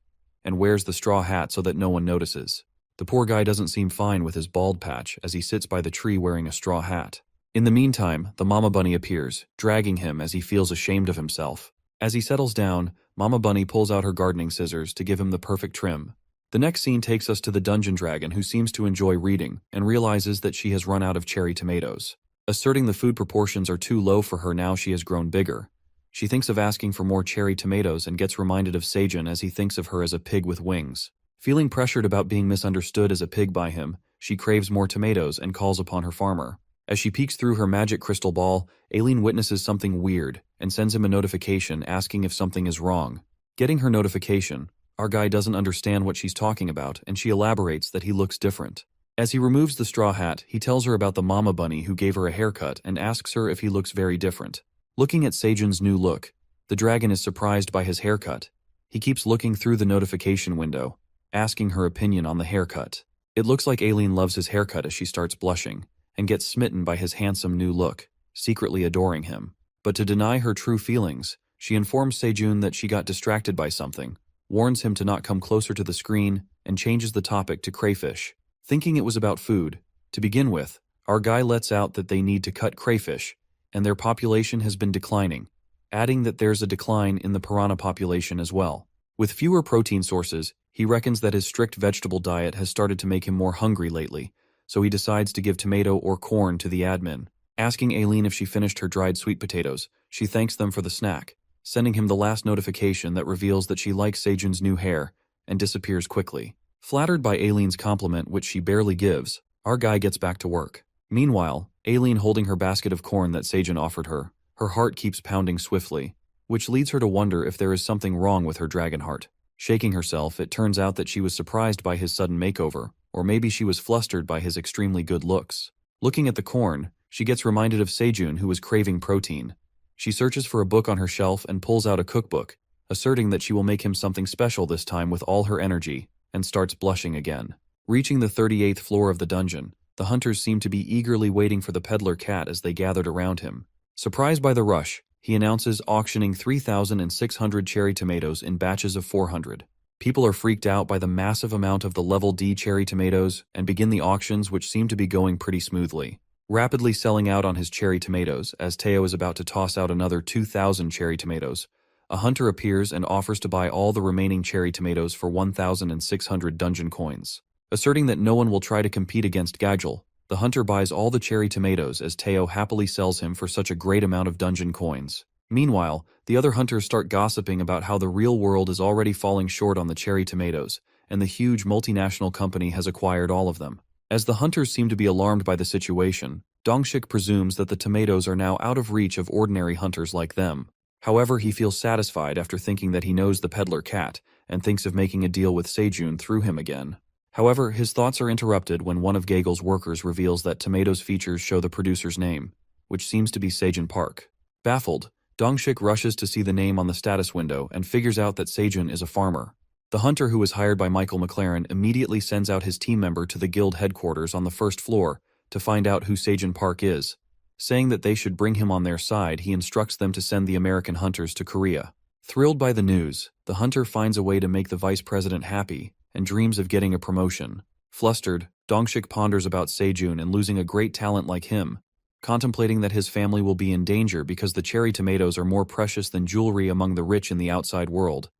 and wears the straw hat so that no one notices. The poor guy doesn't seem fine with his bald patch as he sits by the tree wearing a straw hat. In the meantime, the mama bunny appears, dragging him as he feels ashamed of himself. As he settles down, Mama Bunny pulls out her gardening scissors to give him the perfect trim. The next scene takes us to the dungeon dragon, who seems to enjoy reading and realizes that she has run out of cherry tomatoes. Asserting the food proportions are too low for her now she has grown bigger. She thinks of asking for more cherry tomatoes and gets reminded of Seijun as he thinks of her as a pig with wings. Feeling pressured about being misunderstood as a pig by him, she craves more tomatoes and calls upon her farmer. As she peeks through her magic crystal ball, Aileen witnesses something weird and sends him a notification asking if something is wrong. Getting her notification, our guy doesn't understand what she's talking about, and she elaborates that he looks different. As he removes the straw hat, he tells her about the mama bunny who gave her a haircut and asks her if he looks very different. Looking at Seijun's new look, the dragon is surprised by his haircut. He keeps looking through the notification window, asking her opinion on the haircut. It looks like Aileen loves his haircut as she starts blushing and gets smitten by his handsome new look, secretly adoring him. But to deny her true feelings, she informs Seijun that she got distracted by something, warns him to not come closer to the screen, and changes the topic to crayfish. Thinking it was about food, to begin with, our guy lets out that they need to cut crayfish, and their population has been declining, adding that there's a decline in the piranha population as well. With fewer protein sources, he reckons that his strict vegetable diet has started to make him more hungry lately, so he decides to give tomato or corn to the admin. Asking Aileen if she finished her dried sweet potatoes, she thanks them for the snack, sending him the last notification that reveals that she likes Seijun's new hair, and disappears quickly. Flattered by Aileen's compliment, which she barely gives, our guy gets back to work. Meanwhile, Aileen holding her basket of corn that Seijun offered her, her heart keeps pounding swiftly, which leads her to wonder if there is something wrong with her dragon heart. Shaking herself, it turns out that she was surprised by his sudden makeover, or maybe she was flustered by his extremely good looks. Looking at the corn, she gets reminded of Seijun, who was craving protein. She searches for a book on her shelf and pulls out a cookbook, asserting that she will make him something special this time with all her energy, and starts blushing again. Reaching the 38th floor of the dungeon, the hunters seem to be eagerly waiting for the peddler cat as they gathered around him. Surprised by the rush, he announces auctioning 3,600 cherry tomatoes in batches of 400. People are freaked out by the massive amount of the level D cherry tomatoes and begin the auctions, which seem to be going pretty smoothly. Rapidly selling out on his cherry tomatoes, as Teo is about to toss out another 2,000 cherry tomatoes, a hunter appears and offers to buy all the remaining cherry tomatoes for 1,600 dungeon coins. Asserting that no one will try to compete against Gagel, the hunter buys all the cherry tomatoes as Teo happily sells him for such a great amount of dungeon coins. Meanwhile, the other hunters start gossiping about how the real world is already falling short on the cherry tomatoes, and the huge multinational company has acquired all of them. As the hunters seem to be alarmed by the situation, Dongshik presumes that the tomatoes are now out of reach of ordinary hunters like them. However, he feels satisfied after thinking that he knows the peddler cat, and thinks of making a deal with Seijun through him again. However, his thoughts are interrupted when one of Gagel's workers reveals that tomatoes' features show the producer's name, which seems to be Seijun Park. Baffled, Dongshik rushes to see the name on the status window and figures out that Seijun is a farmer. The hunter, who was hired by Michael McLaren, immediately sends out his team member to the guild headquarters on the first floor to find out who Seijun Park is. Saying that they should bring him on their side, he instructs them to send the American hunters to Korea. Thrilled by the news, the hunter finds a way to make the vice president happy and dreams of getting a promotion. Flustered, Dongshik ponders about Seijun and losing a great talent like him, contemplating that his family will be in danger because the cherry tomatoes are more precious than jewelry among the rich in the outside world,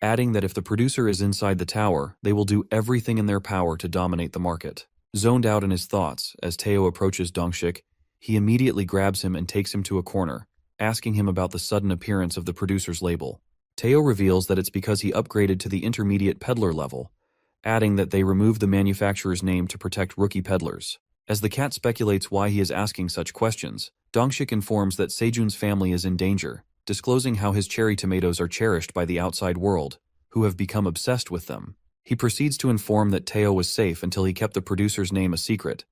adding that if the producer is inside the tower, they will do everything in their power to dominate the market. Zoned out in his thoughts, as Teo approaches Dongshik, he immediately grabs him and takes him to a corner, asking him about the sudden appearance of the producer's label. Teo reveals that it's because he upgraded to the intermediate peddler level, adding that they removed the manufacturer's name to protect rookie peddlers. As the cat speculates why he is asking such questions, Dongshik informs that Sejun's family is in danger, disclosing how his cherry tomatoes are cherished by the outside world, who have become obsessed with them. He proceeds to inform that Teo was safe until he kept the producer's name a secret.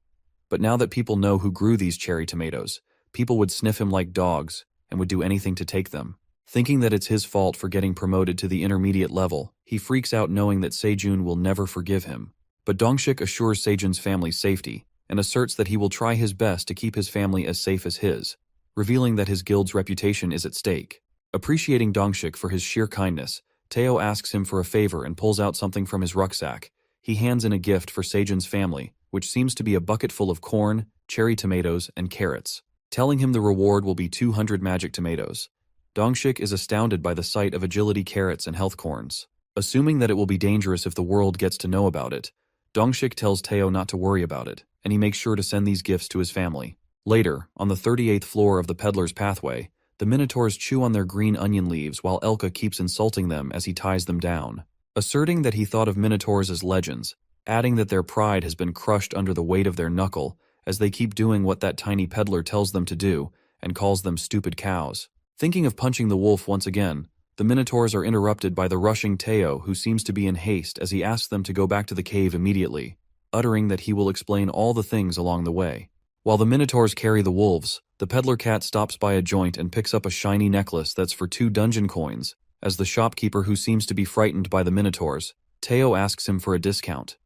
But now that people know who grew these cherry tomatoes, people would sniff him like dogs and would do anything to take them. Thinking that it's his fault for getting promoted to the intermediate level, he freaks out knowing that Sejun will never forgive him. But Dongshik assures Sejun's family's safety and asserts that he will try his best to keep his family as safe as his, revealing that his guild's reputation is at stake. Appreciating Dongshik for his sheer kindness, Teo asks him for a favor and pulls out something from his rucksack. He hands in a gift for Sejun's family, which seems to be a bucket full of corn, cherry tomatoes, and carrots, telling him the reward will be 200 magic tomatoes. Dongshik is astounded by the sight of agility carrots and health corns. Assuming that it will be dangerous if the world gets to know about it, Dongshik tells Teo not to worry about it, and he makes sure to send these gifts to his family. Later, on the 38th floor of the peddler's pathway, the minotaurs chew on their green onion leaves while Elka keeps insulting them as he ties them down, asserting that he thought of minotaurs as legends, adding that their pride has been crushed under the weight of their knuckle as they keep doing what that tiny peddler tells them to do and calls them stupid cows. Thinking of punching the wolf once again, the minotaurs are interrupted by the rushing Teo, who seems to be in haste as he asks them to go back to the cave immediately, uttering that he will explain all the things along the way. While the minotaurs carry the wolves, the peddler cat stops by a joint and picks up a shiny necklace that's for 2 dungeon coins. As the shopkeeper, who seems to be frightened by the minotaurs, Teo asks him for a discount.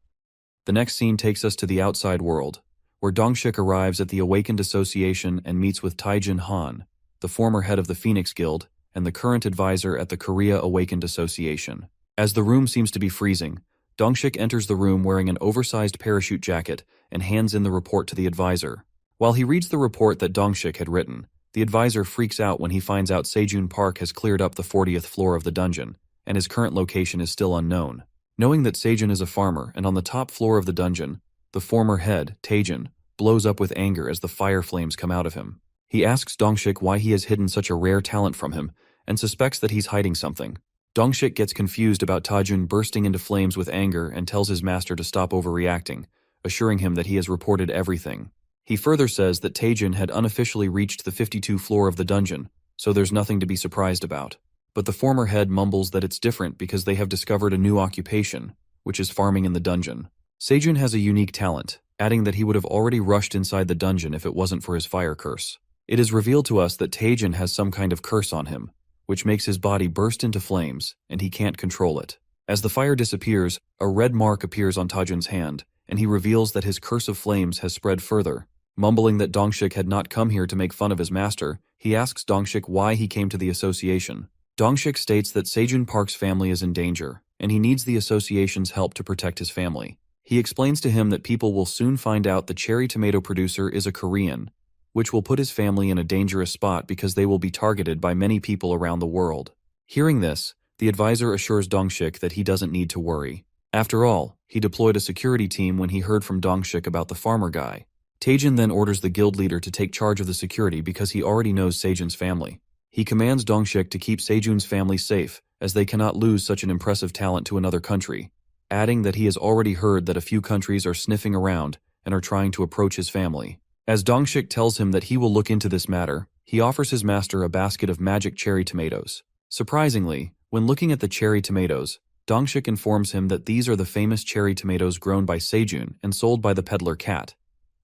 The next scene takes us to the outside world, where Dongshik arrives at the Awakened Association and meets with Taijin Han, the former head of the Phoenix Guild, and the current advisor at the Korea Awakened Association. As the room seems to be freezing, Dongshik enters the room wearing an oversized parachute jacket and hands in the report to the advisor. While he reads the report that Dongshik had written, the advisor freaks out when he finds out Sejun Park has cleared up the 40th floor of the dungeon, and his current location is still unknown. Knowing that Sejun is a farmer and on the top floor of the dungeon, the former head, Taejin, blows up with anger as the fire flames come out of him. He asks Dongshik why he has hidden such a rare talent from him and suspects that he's hiding something. Dongshik gets confused about Taejin bursting into flames with anger and tells his master to stop overreacting, assuring him that he has reported everything. He further says that Taejin had unofficially reached the 52nd floor of the dungeon, so there's nothing to be surprised about. But the former head mumbles that it's different because they have discovered a new occupation, which is farming in the dungeon. Sejun has a unique talent, adding that he would have already rushed inside the dungeon if it wasn't for his fire curse. It is revealed to us that Taejin has some kind of curse on him, which makes his body burst into flames, and he can't control it. As the fire disappears, a red mark appears on Taejin's hand, and he reveals that his curse of flames has spread further. Mumbling that Dongshik had not come here to make fun of his master, he asks Dongshik why he came to the association. Dongshik states that Sejun Park's family is in danger, and he needs the association's help to protect his family. He explains to him that people will soon find out the cherry tomato producer is a Korean, which will put his family in a dangerous spot because they will be targeted by many people around the world. Hearing this, the advisor assures Dongshik that he doesn't need to worry. After all, he deployed a security team when he heard from Dongshik about the farmer guy. Taejin then orders the guild leader to take charge of the security because he already knows Sejun's family. He commands Dongshik to keep Sejun's family safe, as they cannot lose such an impressive talent to another country, adding that he has already heard that a few countries are sniffing around and are trying to approach his family. As Dongshik tells him that he will look into this matter, he offers his master a basket of magic cherry tomatoes. Surprisingly, when looking at the cherry tomatoes, Dongshik informs him that these are the famous cherry tomatoes grown by Sejun and sold by the peddler cat,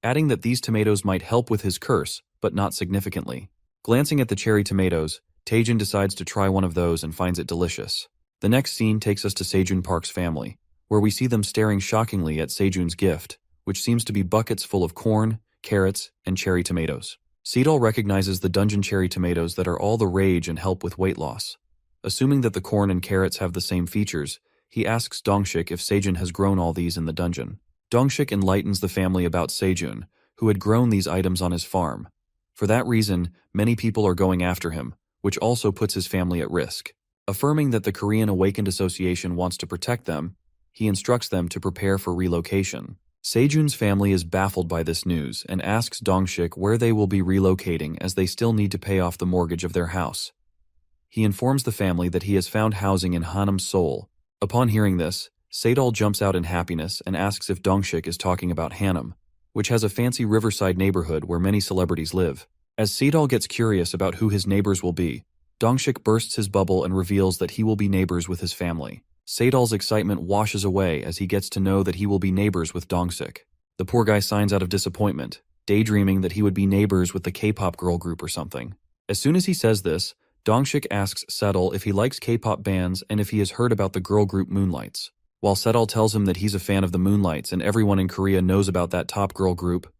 adding that these tomatoes might help with his curse, but not significantly. Glancing at the cherry tomatoes, Taejin decides to try one of those and finds it delicious. The next scene takes us to Sejun Park's family, where we see them staring shockingly at Sejun's gift, which seems to be buckets full of corn, carrots, and cherry tomatoes. Seedal recognizes the dungeon cherry tomatoes that are all the rage and help with weight loss. Assuming that the corn and carrots have the same features, he asks Dongshik if Sejun has grown all these in the dungeon. Dongshik enlightens the family about Sejun, who had grown these items on his farm. For that reason, many people are going after him, which also puts his family at risk. Affirming that the Korean Awakened Association wants to protect them, he instructs them to prepare for relocation. Sejun's family is baffled by this news and asks Dongshik where they will be relocating as they still need to pay off the mortgage of their house. He informs the family that he has found housing in Hanam, Seoul. Upon hearing this, Sedol jumps out in happiness and asks if Dongshik is talking about Hanam, which has a fancy riverside neighborhood where many celebrities live. As Sedol gets curious about who his neighbors will be, Dongshik bursts his bubble and reveals that he will be neighbors with his family. Sedol's excitement washes away as he gets to know that he will be neighbors with Dongshik. The poor guy signs out of disappointment, daydreaming that he would be neighbors with the K-pop girl group or something. As soon as he says this, Dongshik asks Sedol if he likes K-pop bands and if he has heard about the girl group Moonlights. While Sedol tells him that he's a fan of the Moonlights and everyone in Korea knows about that top girl group,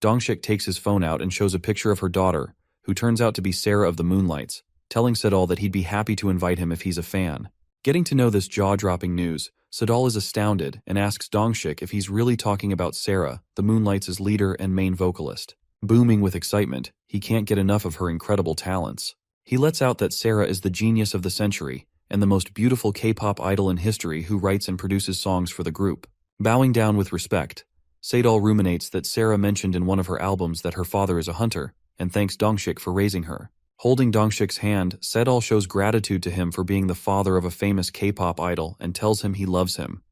Dongshik takes his phone out and shows a picture of her daughter, who turns out to be Sarah of the Moonlights, telling Sedol that he'd be happy to invite him if he's a fan. Getting to know this jaw-dropping news, Sedol is astounded and asks Dongshik if he's really talking about Sarah, the Moonlights' leader and main vocalist. Booming with excitement, he can't get enough of her incredible talents. He lets out that Sarah is the genius of the century and the most beautiful K-pop idol in history who writes and produces songs for the group. Bowing down with respect, Sedol ruminates that Sarah mentioned in one of her albums that her father is a hunter and thanks Dongshik for raising her. Holding Dongshik's hand, Sedol shows gratitude to him for being the father of a famous K-pop idol and tells him he loves him.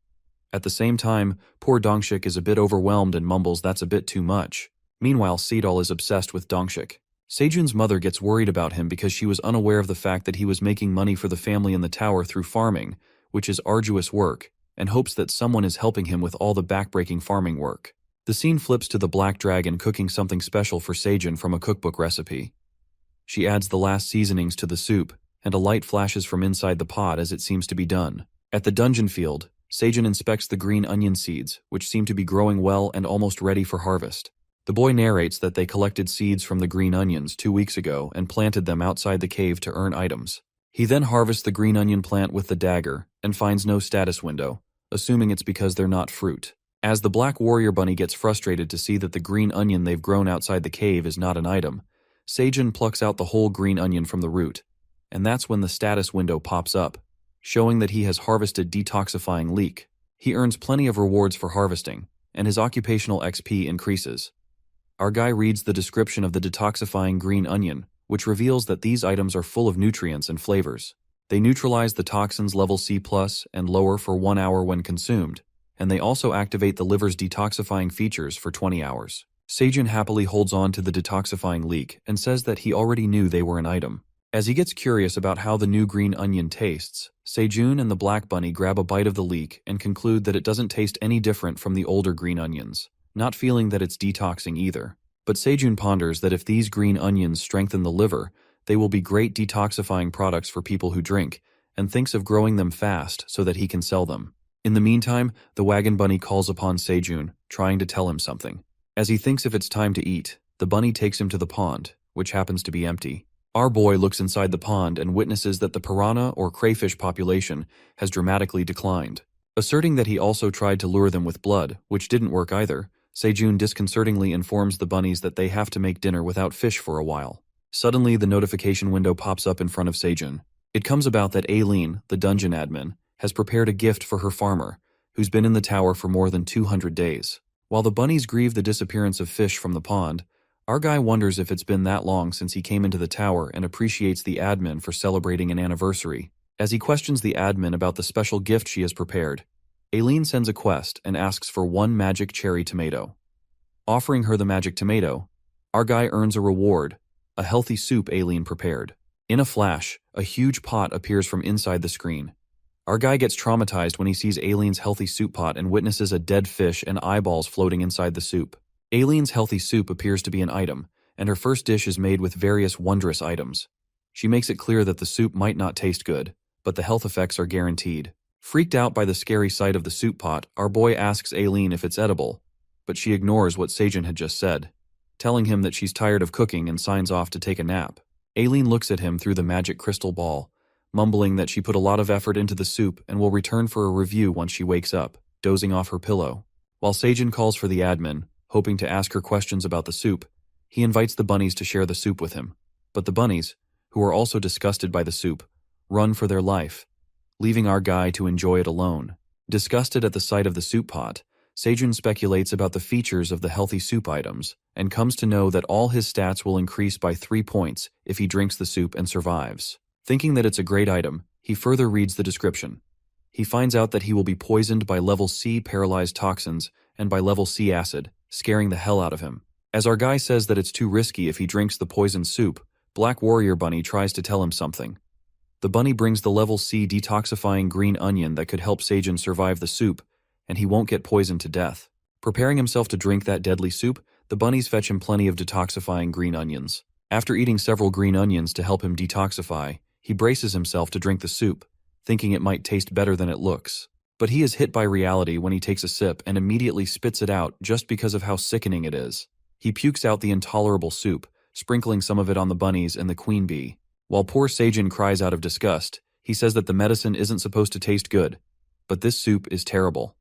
At the same time, poor Dongshik is a bit overwhelmed and mumbles that's a bit too much. Meanwhile, Sedol is obsessed with Dongshik. Sejun's mother gets worried about him because she was unaware of the fact that he was making money for the family in the tower through farming, which is arduous work, and hopes that someone is helping him with all the backbreaking farming work. The scene flips to the Black Dragon cooking something special for Sejun from a cookbook recipe. She adds the last seasonings to the soup, and a light flashes from inside the pot as it seems to be done. At the dungeon field, Sejun inspects the green onion seeds, which seem to be growing well and almost ready for harvest. The boy narrates that they collected seeds from the green onions 2 weeks ago and planted them outside the cave to earn items. He then harvests the green onion plant with the dagger and finds no status window, assuming it's because they're not fruit. As the Black Warrior Bunny gets frustrated to see that the green onion they've grown outside the cave is not an item, Sejun plucks out the whole green onion from the root, and that's when the status window pops up, showing that he has harvested detoxifying leek. He earns plenty of rewards for harvesting, and his occupational XP increases. Our guy reads the description of the detoxifying green onion, which reveals that these items are full of nutrients and flavors. They neutralize the toxins level C+ and lower for 1 hour when consumed, and they also activate the liver's detoxifying features for 20 hours. Sejun happily holds on to the detoxifying leek and says that he already knew they were an item. As he gets curious about how the new green onion tastes, Sejun and the Black Bunny grab a bite of the leek and conclude that it doesn't taste any different from the older green onions, not feeling that it's detoxing either. But Sejun ponders that if these green onions strengthen the liver, they will be great detoxifying products for people who drink, and thinks of growing them fast so that he can sell them. In the meantime, the wagon bunny calls upon Sejun, trying to tell him something. As he thinks if it's time to eat, the bunny takes him to the pond, which happens to be empty. Our boy looks inside the pond and witnesses that the piranha or crayfish population has dramatically declined. Asserting that he also tried to lure them with blood, which didn't work either, Sejun disconcertingly informs the bunnies that they have to make dinner without fish for a while. Suddenly, the notification window pops up in front of Sejun. It comes about that Aileen, the dungeon admin, has prepared a gift for her farmer, who's been in the tower for more than 200 days. While the bunnies grieve the disappearance of fish from the pond, our guy wonders if it's been that long since he came into the tower and appreciates the admin for celebrating an anniversary. As he questions the admin about the special gift she has prepared, Aileen sends a quest and asks for 1 magic cherry tomato. Offering her the magic tomato, our guy earns a reward, a healthy soup Aileen prepared. In a flash, a huge pot appears from inside the screen. Our guy gets traumatized when he sees Aileen's healthy soup pot and witnesses a dead fish and eyeballs floating inside the soup. Aileen's healthy soup appears to be an item, and her first dish is made with various wondrous items. She makes it clear that the soup might not taste good, but the health effects are guaranteed. Freaked out by the scary sight of the soup pot, our boy asks Aileen if it's edible, but she ignores what Sejun had just said, telling him that she's tired of cooking and signs off to take a nap. Aileen looks at him through the magic crystal ball, mumbling that she put a lot of effort into the soup and will return for a review once she wakes up, dozing off her pillow. While Sejun calls for the admin, hoping to ask her questions about the soup, he invites the bunnies to share the soup with him. But the bunnies, who are also disgusted by the soup, run for their life, leaving our guy to enjoy it alone. Disgusted at the sight of the soup pot, Sejun speculates about the features of the healthy soup items, and comes to know that all his stats will increase by 3 points if he drinks the soup and survives. Thinking that it's a great item, he further reads the description. He finds out that he will be poisoned by level C paralyzed toxins and by level C acid, scaring the hell out of him. As our guy says that it's too risky if he drinks the poisoned soup, Black Warrior Bunny tries to tell him something. The bunny brings the level C detoxifying green onion that could help Sejun survive the soup, and he won't get poisoned to death. Preparing himself to drink that deadly soup, the bunnies fetch him plenty of detoxifying green onions. After eating several green onions to help him detoxify, he braces himself to drink the soup, thinking it might taste better than it looks. But he is hit by reality when he takes a sip and immediately spits it out just because of how sickening it is. He pukes out the intolerable soup, sprinkling some of it on the bunnies and the queen bee. While poor Sejun cries out of disgust, he says that the medicine isn't supposed to taste good, but this soup is terrible.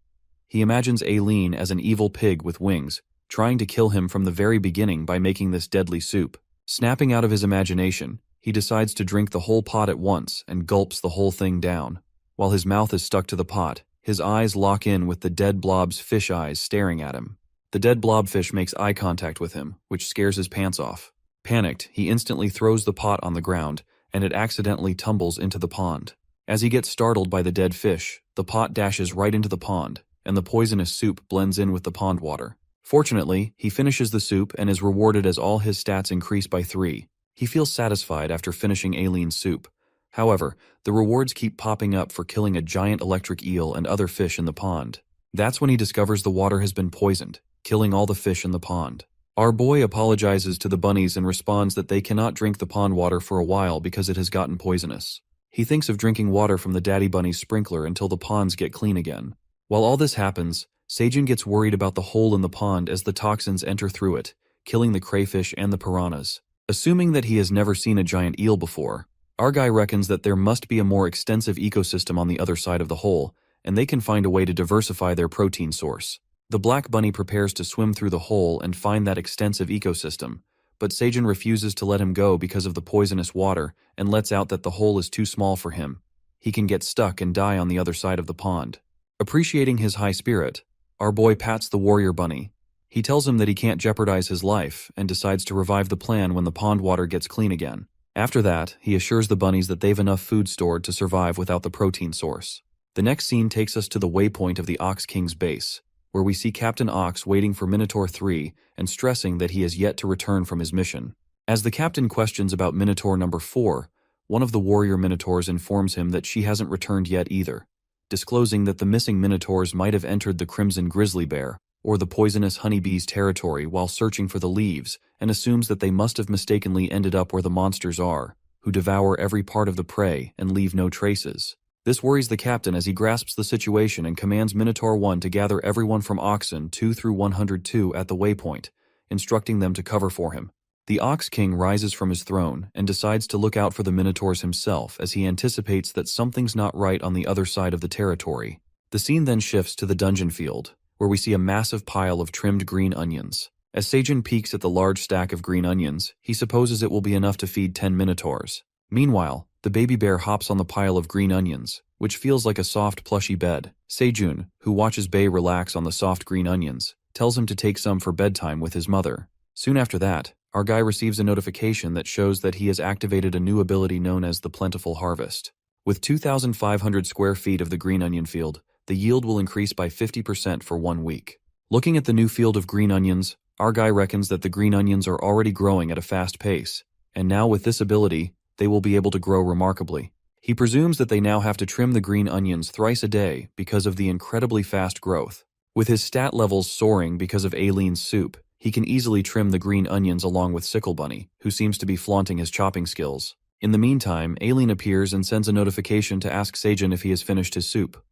He imagines Aileen as an evil pig with wings, trying to kill him from the very beginning by making this deadly soup. Snapping out of his imagination, he decides to drink the whole pot at once and gulps the whole thing down. While his mouth is stuck to the pot, his eyes lock in with the dead blob's fish eyes staring at him. The dead blobfish makes eye contact with him, which scares his pants off. Panicked, he instantly throws the pot on the ground, and it accidentally tumbles into the pond. As he gets startled by the dead fish, the pot dashes right into the pond, and the poisonous soup blends in with the pond water. Fortunately, he finishes the soup and is rewarded as all his stats increase by 3. He feels satisfied after finishing Aileen's soup. However, the rewards keep popping up for killing a giant electric eel and other fish in the pond. That's when he discovers the water has been poisoned, killing all the fish in the pond. Our boy apologizes to the bunnies and responds that they cannot drink the pond water for a while because it has gotten poisonous. He thinks of drinking water from the daddy bunny's sprinkler until the ponds get clean again. While all this happens, Sejun gets worried about the hole in the pond as the toxins enter through it, killing the crayfish and the piranhas. Assuming that he has never seen a giant eel before, our guy reckons that there must be a more extensive ecosystem on the other side of the hole, and they can find a way to diversify their protein source. The black bunny prepares to swim through the hole and find that extensive ecosystem, but Sejun refuses to let him go because of the poisonous water and lets out that the hole is too small for him. He can get stuck and die on the other side of the pond. Appreciating his high spirit, our boy pats the warrior bunny. He tells him that he can't jeopardize his life and decides to revive the plan when the pond water gets clean again. After that, he assures the bunnies that they've enough food stored to survive without the protein source. The next scene takes us to the waypoint of the Ox King's base, where we see Captain Ox waiting for Minotaur 3 and stressing that he has yet to return from his mission. As the captain questions about Minotaur number 4, one of the warrior Minotaurs informs him that she hasn't returned yet either, disclosing that the missing Minotaurs might have entered the Crimson Grizzly Bear or the poisonous honeybee's territory while searching for the leaves, and assumes that they must have mistakenly ended up where the monsters are, who devour every part of the prey and leave no traces. This worries the captain as he grasps the situation and commands Minotaur 1 to gather everyone from Oxen 2 through 102 at the waypoint, instructing them to cover for him. The Ox King rises from his throne and decides to look out for the Minotaurs himself as he anticipates that something's not right on the other side of the territory. The scene then shifts to the dungeon field, where we see a massive pile of trimmed green onions. As Sejun peeks at the large stack of green onions, he supposes it will be enough to feed 10 Minotaurs. Meanwhile, the baby bear hops on the pile of green onions, which feels like a soft, plushy bed. Sejun, who watches Bae relax on the soft green onions, tells him to take some for bedtime with his mother. Soon after that, our guy receives a notification that shows that he has activated a new ability known as the Plentiful Harvest. With 2,500 square feet of the green onion field, the yield will increase by 50% for 1 week. Looking at the new field of green onions, our guy reckons that the green onions are already growing at a fast pace, and now with this ability, they will be able to grow remarkably. He presumes that they now have to trim the green onions thrice a day because of the incredibly fast growth. With his stat levels soaring because of Aileen's soup, he can easily trim the green onions along with Sickle Bunny, who seems to be flaunting his chopping skills. In the meantime, Aileen appears and sends a notification to ask Sejun if he has finished his soup.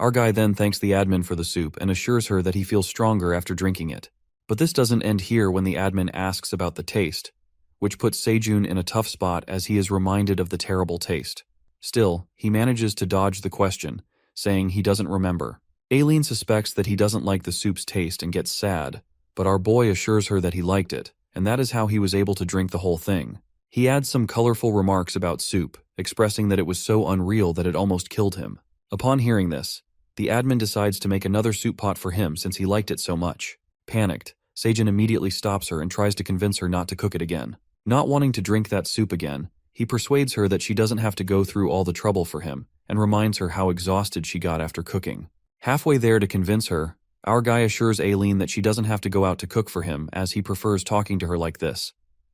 Our guy then thanks the admin for the soup and assures her that he feels stronger after drinking it. But this doesn't end here when the admin asks about the taste, which puts Sejun in a tough spot as he is reminded of the terrible taste. Still, he manages to dodge the question, saying he doesn't remember. Aileen suspects that he doesn't like the soup's taste and gets sad, but our boy assures her that he liked it, and that is how he was able to drink the whole thing. He adds some colorful remarks about soup, expressing that it was so unreal that it almost killed him. Upon hearing this, The admin decides to make another soup pot for him since he liked it so much. Panicked, Seijun immediately stops her and tries to convince her not to cook it again. Not wanting to drink that soup again, he persuades her that she doesn't have to go through all the trouble for him, and reminds her how exhausted she got after cooking. Halfway there to convince her, our guy assures Aileen that she doesn't have to go out to cook for him as he prefers talking to her like this,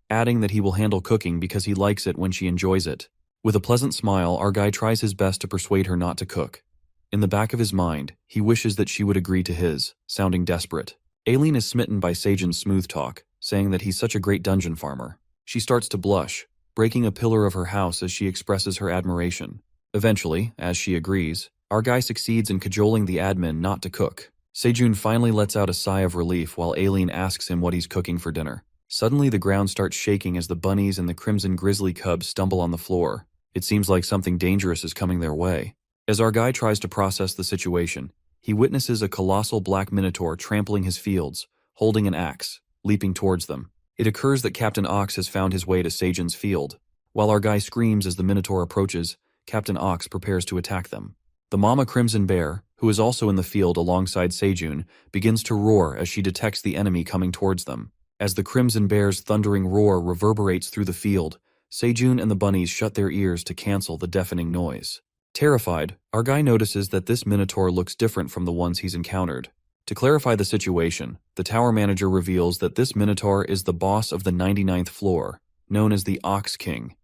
adding that he will handle cooking because he likes it when she enjoys it. With a pleasant smile, our guy tries his best to persuade her not to cook. In the back of his mind, he wishes that she would agree to his, sounding desperate. Aileen is smitten by Seijun's smooth talk, saying that he's such a great dungeon farmer. She starts to blush, breaking a pillar of her house as she expresses her admiration. Eventually, as she agrees, our guy succeeds in cajoling the admin not to cook. Seijun finally lets out a sigh of relief while Aileen asks him what he's cooking for dinner. Suddenly the ground starts shaking as the bunnies and the crimson grizzly cubs stumble on the floor. It seems like something dangerous is coming their way. As our guy tries to process the situation, he witnesses a colossal black minotaur trampling his fields, holding an axe, leaping towards them. It occurs that Captain Ox has found his way to Seijun's field. While our guy screams as the minotaur approaches, Captain Ox prepares to attack them. The mama crimson bear, who is also in the field alongside Seijun, begins to roar as she detects the enemy coming towards them. As the crimson bear's thundering roar reverberates through the field, Seijun and the bunnies shut their ears to cancel the deafening noise. Terrified, our guy notices that this minotaur looks different from the ones he's encountered. To clarify the situation, the tower manager reveals that this minotaur is the boss of the 99th floor, known as the Ox King,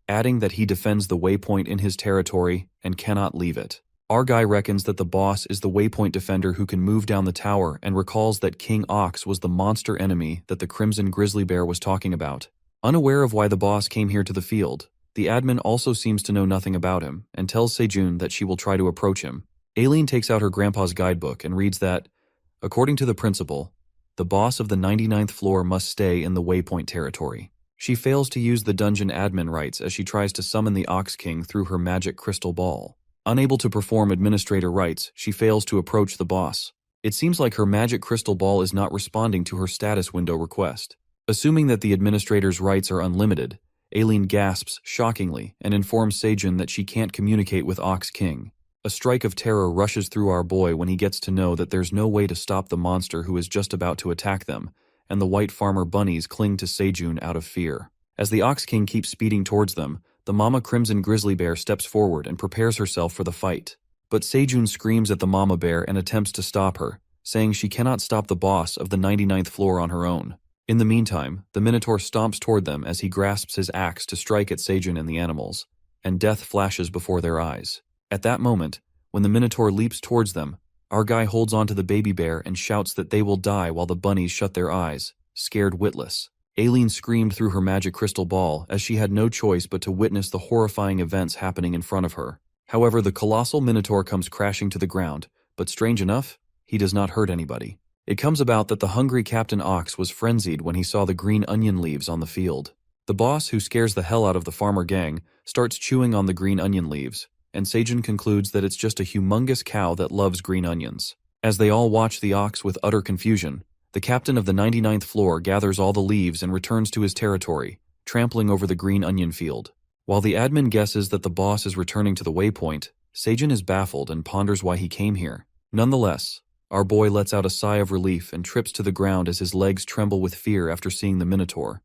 adding that he defends the waypoint in his territory and cannot leave it. Our guy reckons that the boss is the waypoint defender who can move down the tower and recalls that King Ox was the monster enemy that the crimson grizzly bear was talking about. Unaware of why the boss came here to the field, the admin also seems to know nothing about him and tells Seijun that she will try to approach him. Aileen takes out her grandpa's guidebook and reads that, according to the principal, the boss of the 99th floor must stay in the waypoint territory. She fails to use the dungeon admin rights as she tries to summon the Ox King through her magic crystal ball. Unable to perform administrator rights, she fails to approach the boss. It seems like her magic crystal ball is not responding to her status window request. Assuming that the administrator's rights are unlimited, Aileen gasps shockingly and informs Seijun that she can't communicate with Ox King. A strike of terror rushes through our boy when he gets to know that there's no way to stop the monster who is just about to attack them, and the white farmer bunnies cling to Seijun out of fear. As the Ox King keeps speeding towards them, the mama crimson grizzly bear steps forward and prepares herself for the fight. But Seijun screams at the mama bear and attempts to stop her, saying she cannot stop the boss of the 99th floor on her own. In the meantime, the minotaur stomps toward them as he grasps his axe to strike at Seijun and the animals, and death flashes before their eyes. At that moment, when the minotaur leaps towards them, our guy holds onto the baby bear and shouts that they will die while the bunnies shut their eyes, scared witless. Aileen screamed through her magic crystal ball as she had no choice but to witness the horrifying events happening in front of her. However, the colossal minotaur comes crashing to the ground, but strange enough, he does not hurt anybody. It comes about that the hungry Captain Ox was frenzied when he saw the green onion leaves on the field. The boss, who scares the hell out of the farmer gang, starts chewing on the green onion leaves, and Seijun concludes that it's just a humongous cow that loves green onions. As they all watch the ox with utter confusion, the captain of the 99th floor gathers all the leaves and returns to his territory, trampling over the green onion field. While the admin guesses that the boss is returning to the waypoint, Seijun is baffled and ponders why he came here. Nonetheless, our boy lets out a sigh of relief and trips to the ground as his legs tremble with fear after seeing the minotaur,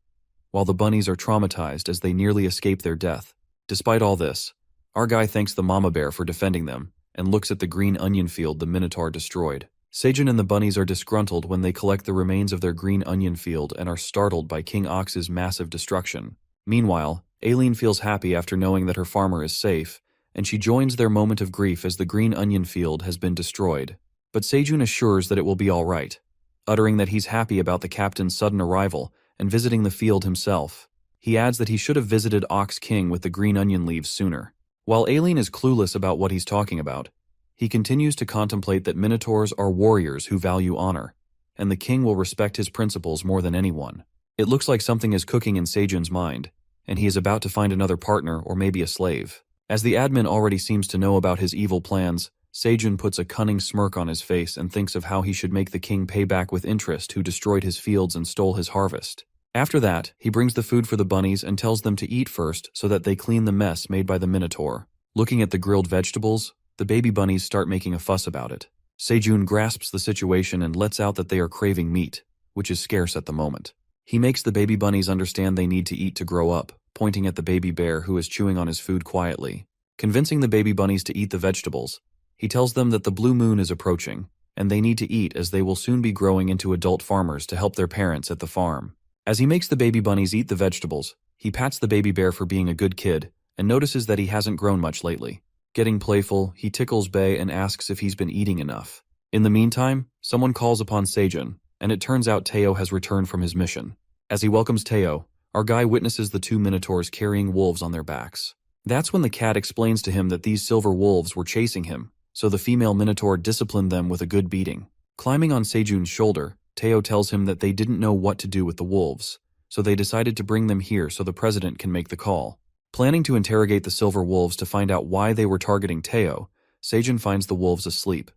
while the bunnies are traumatized as they nearly escape their death. Despite all this, our guy thanks the mama bear for defending them and looks at the green onion field the minotaur destroyed. Seijun and the bunnies are disgruntled when they collect the remains of their green onion field and are startled by King Ox's massive destruction. Meanwhile, Aileen feels happy after knowing that her farmer is safe, and she joins their moment of grief as the green onion field has been destroyed. But Seijun assures that it will be all right, uttering that he's happy about the captain's sudden arrival and visiting the field himself. He adds that he should have visited Ox King with the green onion leaves sooner. While Aileen is clueless about what he's talking about, he continues to contemplate that minotaurs are warriors who value honor, and the king will respect his principles more than anyone. It looks like something is cooking in Seijun's mind, and he is about to find another partner or maybe a slave. As the admin already seems to know about his evil plans, Seijun puts a cunning smirk on his face and thinks of how he should make the king pay back with interest who destroyed his fields and stole his harvest. After that, he brings the food for the bunnies and tells them to eat first so that they clean the mess made by the minotaur. Looking at the grilled vegetables, the baby bunnies start making a fuss about it. Sejun grasps the situation and lets out that they are craving meat, which is scarce at the moment. He makes the baby bunnies understand they need to eat to grow up, pointing at the baby bear who is chewing on his food quietly. Convincing the baby bunnies to eat the vegetables, he tells them that the blue moon is approaching, and they need to eat as they will soon be growing into adult farmers to help their parents at the farm. As he makes the baby bunnies eat the vegetables, he pats the baby bear for being a good kid and notices that he hasn't grown much lately. Getting playful, he tickles Bae and asks if he's been eating enough. In the meantime, someone calls upon Sejun, and it turns out Teo has returned from his mission. As he welcomes Teo, our guy witnesses the two minotaurs carrying wolves on their backs. That's when the cat explains to him that these silver wolves were chasing him, so the female minotaur disciplined them with a good beating. Climbing on Sejun's shoulder, Teo tells him that they didn't know what to do with the wolves, so they decided to bring them here so the president can make the call. Planning to interrogate the silver wolves to find out why they were targeting Teo, Sejun finds the wolves asleep.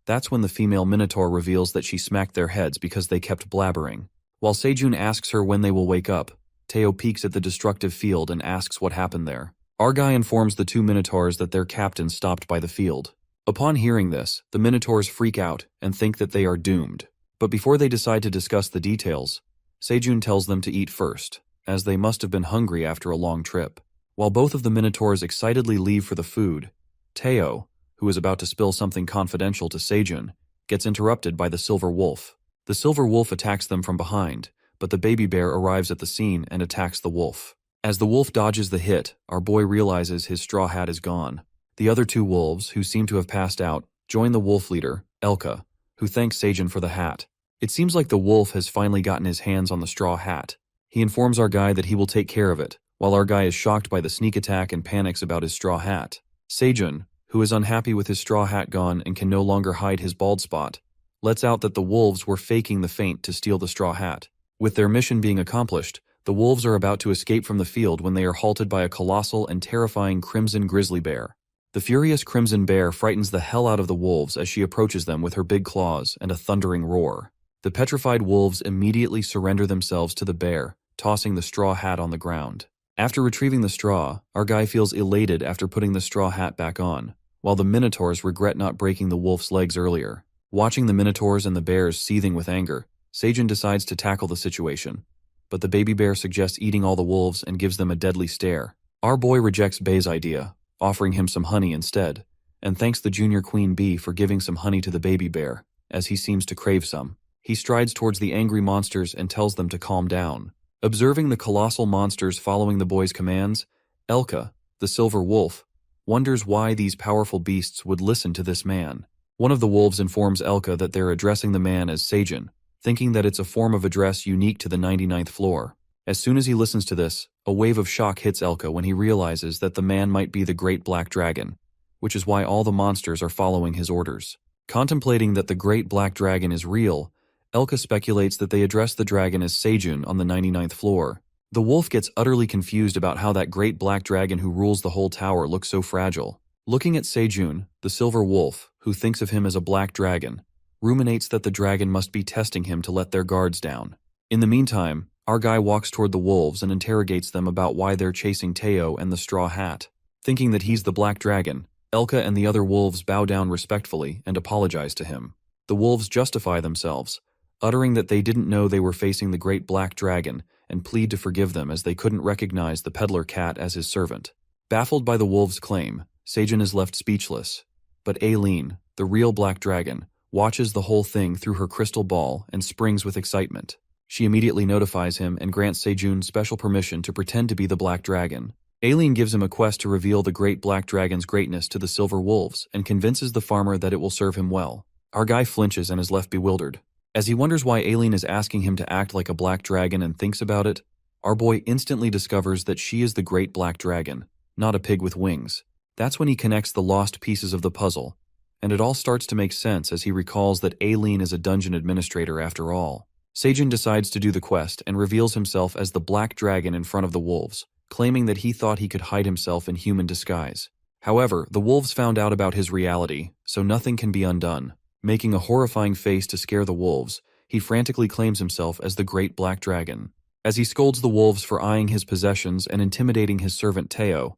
That's when the female minotaur reveals that she smacked their heads because they kept blabbering. While Sejun asks her when they will wake up, Teo peeks at the destructive field and asks what happened there. Our guy informs the two minotaurs that their captain stopped by the field. Upon hearing this, the minotaurs freak out and think that they are doomed. But before they decide to discuss the details, Sejun tells them to eat first, as they must have been hungry after a long trip. While both of the minotaurs excitedly leave for the food, Teo, who is about to spill something confidential to Sejun, gets interrupted by the silver wolf. The silver wolf attacks them from behind, but the baby bear arrives at the scene and attacks the wolf. As the wolf dodges the hit, our boy realizes his straw hat is gone. The other two wolves, who seem to have passed out, join the wolf leader, Elka, who thanks Sejun for the hat. It seems like the wolf has finally gotten his hands on the straw hat. He informs our guy that he will take care of it, while our guy is shocked by the sneak attack and panics about his straw hat. Sejun, who is unhappy with his straw hat gone and can no longer hide his bald spot, lets out that the wolves were faking the feint to steal the straw hat. With their mission being accomplished, the wolves are about to escape from the field when they are halted by a colossal and terrifying crimson grizzly bear. The furious crimson bear frightens the hell out of the wolves as she approaches them with her big claws and a thundering roar. The petrified wolves immediately surrender themselves to the bear, tossing the straw hat on the ground. After retrieving the straw, our guy feels elated after putting the straw hat back on, while the minotaurs regret not breaking the wolf's legs earlier. Watching the minotaurs and the bears seething with anger, Sejun decides to tackle the situation, but the baby bear suggests eating all the wolves and gives them a deadly stare. Our boy rejects Bae's idea, offering him some honey instead, and thanks the junior queen bee for giving some honey to the baby bear, as he seems to crave some. He strides towards the angry monsters and tells them to calm down. Observing the colossal monsters following the boy's commands, Elka, the silver wolf, wonders why these powerful beasts would listen to this man. One of the wolves informs Elka that they're addressing the man as Sejun, thinking that it's a form of address unique to the 99th floor. As soon as he listens to this, a wave of shock hits Elka when he realizes that the man might be the Great Black Dragon, which is why all the monsters are following his orders. Contemplating that the Great Black Dragon is real, Elka speculates that they address the dragon as Sejun on the 99th floor. The wolf gets utterly confused about how that Great Black Dragon who rules the whole tower looks so fragile. Looking at Sejun, the silver wolf, who thinks of him as a black dragon, ruminates that the dragon must be testing him to let their guards down. In the meantime, our guy walks toward the wolves and interrogates them about why they're chasing Teo and the straw hat. Thinking that he's the black dragon, Elka and the other wolves bow down respectfully and apologize to him. The wolves justify themselves, uttering that they didn't know they were facing the Great Black Dragon and plead to forgive them as they couldn't recognize the peddler cat as his servant. Baffled by the wolves' claim, Sejun is left speechless. But Aileen, the real Black Dragon, watches the whole thing through her crystal ball and springs with excitement. She immediately notifies him and grants Sejun special permission to pretend to be the Black Dragon. Aileen gives him a quest to reveal the Great Black Dragon's greatness to the Silver Wolves and convinces the farmer that it will serve him well. Our guy flinches and is left bewildered. As he wonders why Aileen is asking him to act like a black dragon and thinks about it, our boy instantly discovers that she is the Great Black Dragon, not a pig with wings. That's when he connects the lost pieces of the puzzle, and it all starts to make sense as he recalls that Aileen is a dungeon administrator after all. Sejun decides to do the quest and reveals himself as the Black Dragon in front of the wolves, claiming that he thought he could hide himself in human disguise. However, the wolves found out about his reality, so nothing can be undone. Making a horrifying face to scare the wolves, he frantically claims himself as the Great Black Dragon. As he scolds the wolves for eyeing his possessions and intimidating his servant Teo,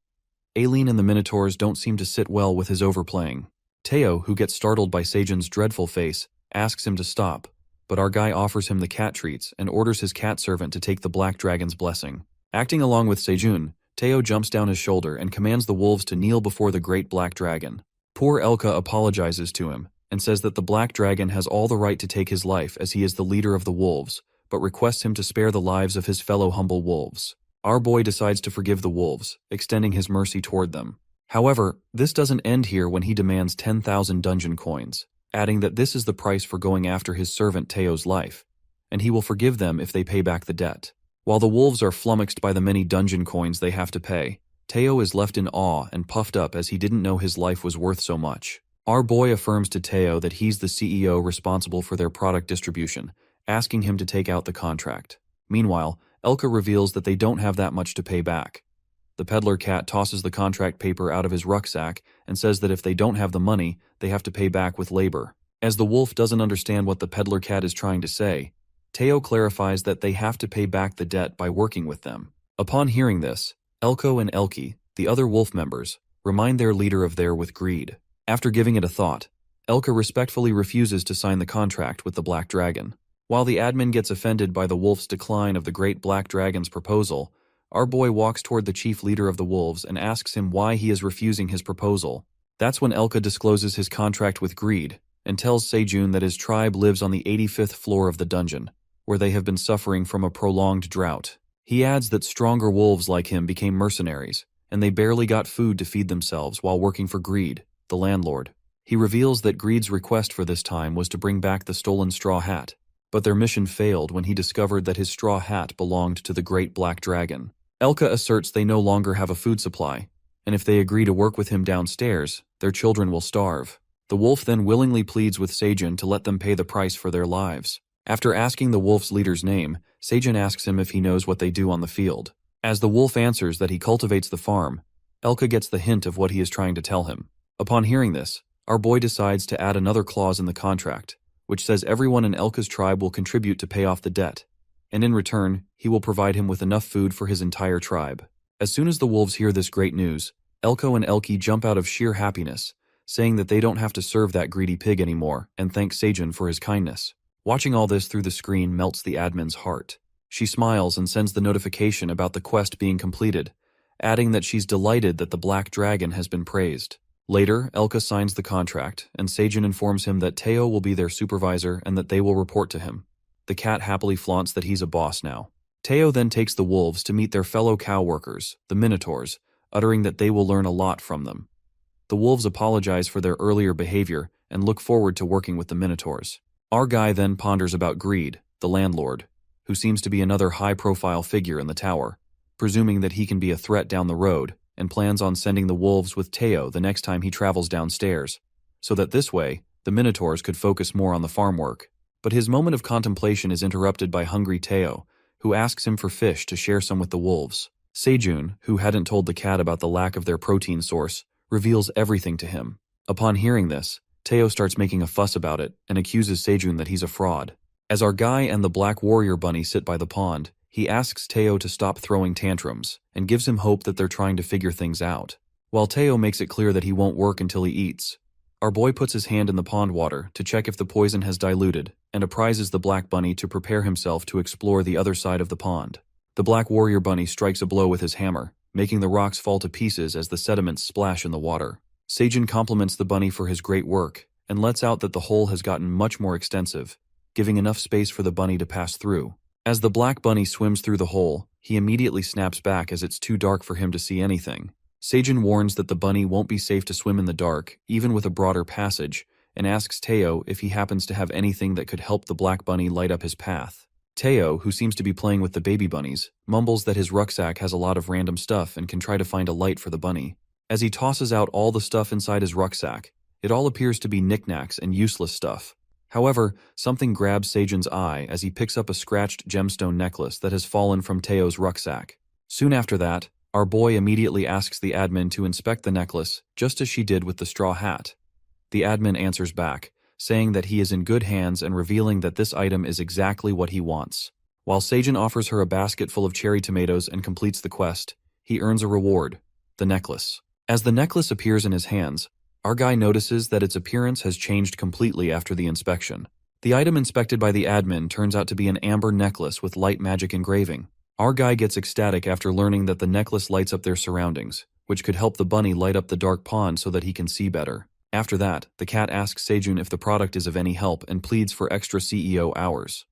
Aileen and the Minotaurs don't seem to sit well with his overplaying. Teo, who gets startled by Seijun's dreadful face, asks him to stop, but our guy offers him the cat treats and orders his cat servant to take the black dragon's blessing. Acting along with Seijun, Teo jumps down his shoulder and commands the wolves to kneel before the great black dragon. Poor Elka apologizes to him and says that the black dragon has all the right to take his life as he is the leader of the wolves, but requests him to spare the lives of his fellow humble wolves. Our boy decides to forgive the wolves, extending his mercy toward them. However, this doesn't end here when he demands 10,000 dungeon coins, adding that this is the price for going after his servant Teo's life, and he will forgive them if they pay back the debt. While the wolves are flummoxed by the many dungeon coins they have to pay, Teo is left in awe and puffed up as he didn't know his life was worth so much. Our boy affirms to Teo that he's the CEO responsible for their product distribution, asking him to take out the contract. Meanwhile, Elka reveals that they don't have that much to pay back. The peddler cat tosses the contract paper out of his rucksack and says that if they don't have the money, they have to pay back with labor. As the wolf doesn't understand what the peddler cat is trying to say, Teo clarifies that they have to pay back the debt by working with them. Upon hearing this, Elko and Elki, the other wolf members, remind their leader of their with greed. After giving it a thought, Elka respectfully refuses to sign the contract with the Black Dragon. While the admin gets offended by the wolf's decline of the great Black Dragon's proposal, our boy walks toward the chief leader of the wolves and asks him why he is refusing his proposal. That's when Elka discloses his contract with greed and tells Seijun that his tribe lives on the 85th floor of the dungeon, where they have been suffering from a prolonged drought. He adds that stronger wolves like him became mercenaries, and they barely got food to feed themselves while working for Greed, the landlord. He reveals that Greed's request for this time was to bring back the stolen straw hat, but their mission failed when he discovered that his straw hat belonged to the great Black Dragon. Elka asserts they no longer have a food supply, and if they agree to work with him downstairs, their children will starve. The wolf then willingly pleads with Seijun to let them pay the price for their lives. After asking the wolf's leader's name, Seijun asks him if he knows what they do on the field. As the wolf answers that he cultivates the farm, Elka gets the hint of what he is trying to tell him. Upon hearing this, our boy decides to add another clause in the contract, which says everyone in Elka's tribe will contribute to pay off the debt, and in return, he will provide him with enough food for his entire tribe. As soon as the wolves hear this great news, Elko and Elki jump out of sheer happiness, saying that they don't have to serve that greedy pig anymore, and thank Seijun for his kindness. Watching all this through the screen melts the admin's heart. She smiles and sends the notification about the quest being completed, adding that she's delighted that the Black Dragon has been praised. Later, Elka signs the contract, and Seijun informs him that Teo will be their supervisor and that they will report to him. The cat happily flaunts that he's a boss now. Teo then takes the wolves to meet their fellow cow workers, the Minotaurs, uttering that they will learn a lot from them. The wolves apologize for their earlier behavior and look forward to working with the Minotaurs. Our guy then ponders about Greed, the landlord, who seems to be another high-profile figure in the tower, presuming that he can be a threat down the road, and plans on sending the wolves with Teo the next time he travels downstairs, so that this way, the Minotaurs could focus more on the farm work. But his moment of contemplation is interrupted by hungry Teo, who asks him for fish to share some with the wolves. Seijun, who hadn't told the cat about the lack of their protein source, reveals everything to him. Upon hearing this, Teo starts making a fuss about it and accuses Seijun that he's a fraud. As our guy and the Black Warrior Bunny sit by the pond, he asks Teo to stop throwing tantrums and gives him hope that they're trying to figure things out. While Teo makes it clear that he won't work until he eats, our boy puts his hand in the pond water to check if the poison has diluted and apprises the Black Bunny to prepare himself to explore the other side of the pond. The Black Warrior Bunny strikes a blow with his hammer, making the rocks fall to pieces as the sediments splash in the water. Seijun compliments the bunny for his great work and lets out that the hole has gotten much more extensive, giving enough space for the bunny to pass through. As the Black Bunny swims through the hole, he immediately snaps back as it's too dark for him to see anything. Seijun warns that the bunny won't be safe to swim in the dark, even with a broader passage, and asks Teo if he happens to have anything that could help the Black Bunny light up his path. Teo, who seems to be playing with the baby bunnies, mumbles that his rucksack has a lot of random stuff and can try to find a light for the bunny. As he tosses out all the stuff inside his rucksack, it all appears to be knickknacks and useless stuff. However, something grabs Seijun's eye as he picks up a scratched gemstone necklace that has fallen from Teo's rucksack. Soon after that, our boy immediately asks the admin to inspect the necklace, just as she did with the straw hat. The admin answers back, saying that he is in good hands and revealing that this item is exactly what he wants. While Seijun offers her a basket full of cherry tomatoes and completes the quest, he earns a reward, the necklace. As the necklace appears in his hands, Our guy notices that its appearance has changed completely after the inspection. The item inspected by the admin turns out to be an amber necklace with light magic engraving. Our guy gets ecstatic after learning that the necklace lights up their surroundings, which could help the bunny light up the dark pond so that he can see better. After that, the cat asks Sejun if the product is of any help and pleads for extra CEO hours.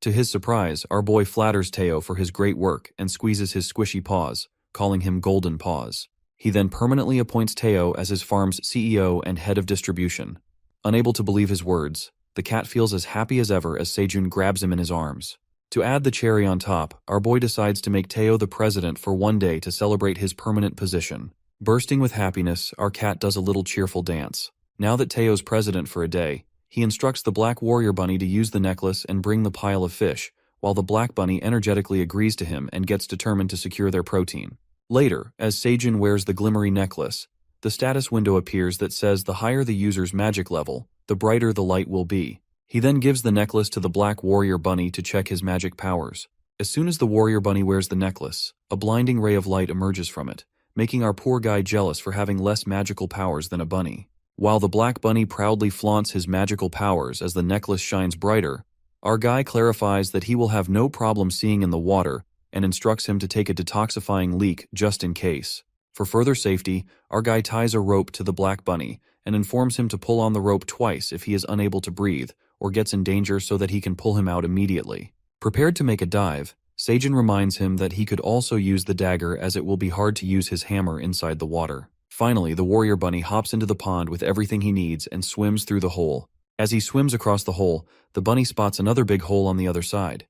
To his surprise, our boy flatters Teo for his great work and squeezes his squishy paws, calling him Golden Paws. He then permanently appoints Teo as his farm's CEO and head of distribution. Unable to believe his words, the cat feels as happy as ever as Sejun grabs him in his arms. To add the cherry on top, our boy decides to make Teo the president for one day to celebrate his permanent position. Bursting with happiness, our cat does a little cheerful dance. Now that Teo's president for a day, he instructs the Black Warrior Bunny to use the necklace and bring the pile of fish, while the Black Bunny energetically agrees to him and gets determined to secure their protein. Later, as Sejun wears the glimmery necklace, the status window appears that says the higher the user's magic level, the brighter the light will be. He then gives the necklace to the Black Warrior Bunny to check his magic powers. As soon as the Warrior Bunny wears the necklace, a blinding ray of light emerges from it, making our poor guy jealous for having less magical powers than a bunny. While the Black Bunny proudly flaunts his magical powers as the necklace shines brighter, our guy clarifies that he will have no problem seeing in the water and instructs him to take a detoxifying leak just in case. For further safety, our guy ties a rope to the Black Bunny and informs him to pull on the rope twice if he is unable to breathe or gets in danger so that he can pull him out immediately. Prepared to make a dive, Sejun reminds him that he could also use the dagger as it will be hard to use his hammer inside the water. Finally, the Warrior Bunny hops into the pond with everything he needs and swims through the hole. As he swims across the hole, the bunny spots another big hole on the other side.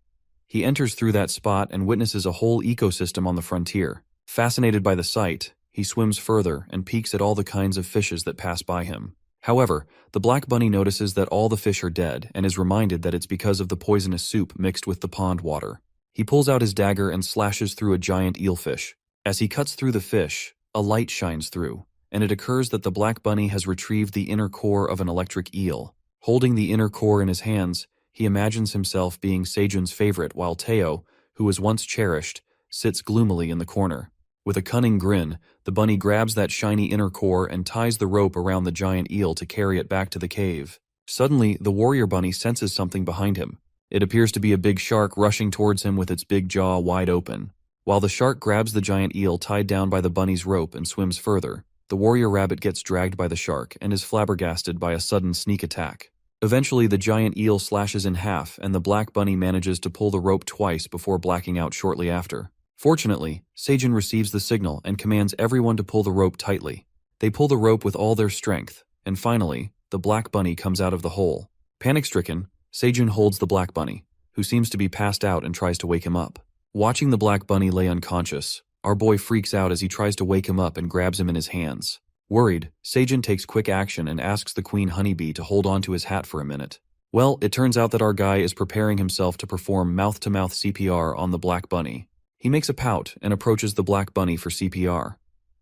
He enters through that spot and witnesses a whole ecosystem on the frontier. Fascinated by the sight, he swims further and peeks at all the kinds of fishes that pass by him. However, the Black Bunny notices that all the fish are dead and is reminded that it's because of the poisonous soup mixed with the pond water. He pulls out his dagger and slashes through a giant eelfish. As he cuts through the fish, a light shines through, and it occurs that the Black Bunny has retrieved the inner core of an electric eel. Holding the inner core in his hands, he imagines himself being Sejun's favorite while Teo, who was once cherished, sits gloomily in the corner. With a cunning grin, the bunny grabs that shiny inner core and ties the rope around the giant eel to carry it back to the cave. Suddenly, the Warrior Bunny senses something behind him. It appears to be a big shark rushing towards him with its big jaw wide open. While the shark grabs the giant eel tied down by the bunny's rope and swims further, the warrior rabbit gets dragged by the shark and is flabbergasted by a sudden sneak attack. Eventually, the giant eel slashes in half and the Black Bunny manages to pull the rope twice before blacking out shortly after. Fortunately, Sejun receives the signal and commands everyone to pull the rope tightly. They pull the rope with all their strength, and finally, the Black Bunny comes out of the hole. Panic-stricken, Sejun holds the Black Bunny, who seems to be passed out and tries to wake him up. Watching the Black Bunny lay unconscious, our boy freaks out as he tries to wake him up and grabs him in his hands. Worried, Sejun takes quick action and asks the Queen Honeybee to hold on to his hat for a minute. Well, it turns out that our guy is preparing himself to perform mouth-to-mouth CPR on the Black Bunny. He makes a pout and approaches the Black Bunny for CPR.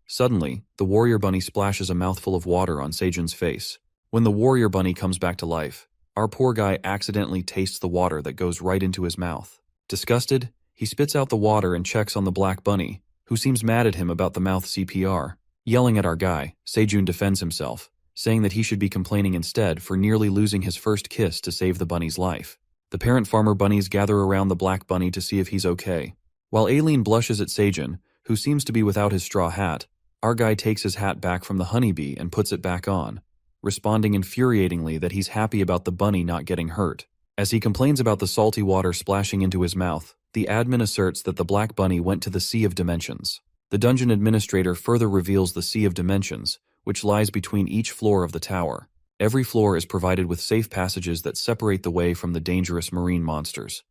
Suddenly, the Warrior Bunny splashes a mouthful of water on Sejun's face. When the Warrior Bunny comes back to life, our poor guy accidentally tastes the water that goes right into his mouth. Disgusted, he spits out the water and checks on the Black Bunny, who seems mad at him about the mouth CPR. Yelling at our guy, Sejun defends himself, saying that he should be complaining instead for nearly losing his first kiss to save the bunny's life. The parent farmer bunnies gather around the Black Bunny to see if he's okay. While Aileen blushes at Sejun, who seems to be without his straw hat, our guy takes his hat back from the honeybee and puts it back on, responding infuriatingly that he's happy about the bunny not getting hurt. As he complains about the salty water splashing into his mouth, the admin asserts that the Black Bunny went to the Sea of Dimensions. The dungeon administrator further reveals the Sea of Dimensions, which lies between each floor of the tower. Every floor is provided with safe passages that separate the way from the dangerous marine monsters.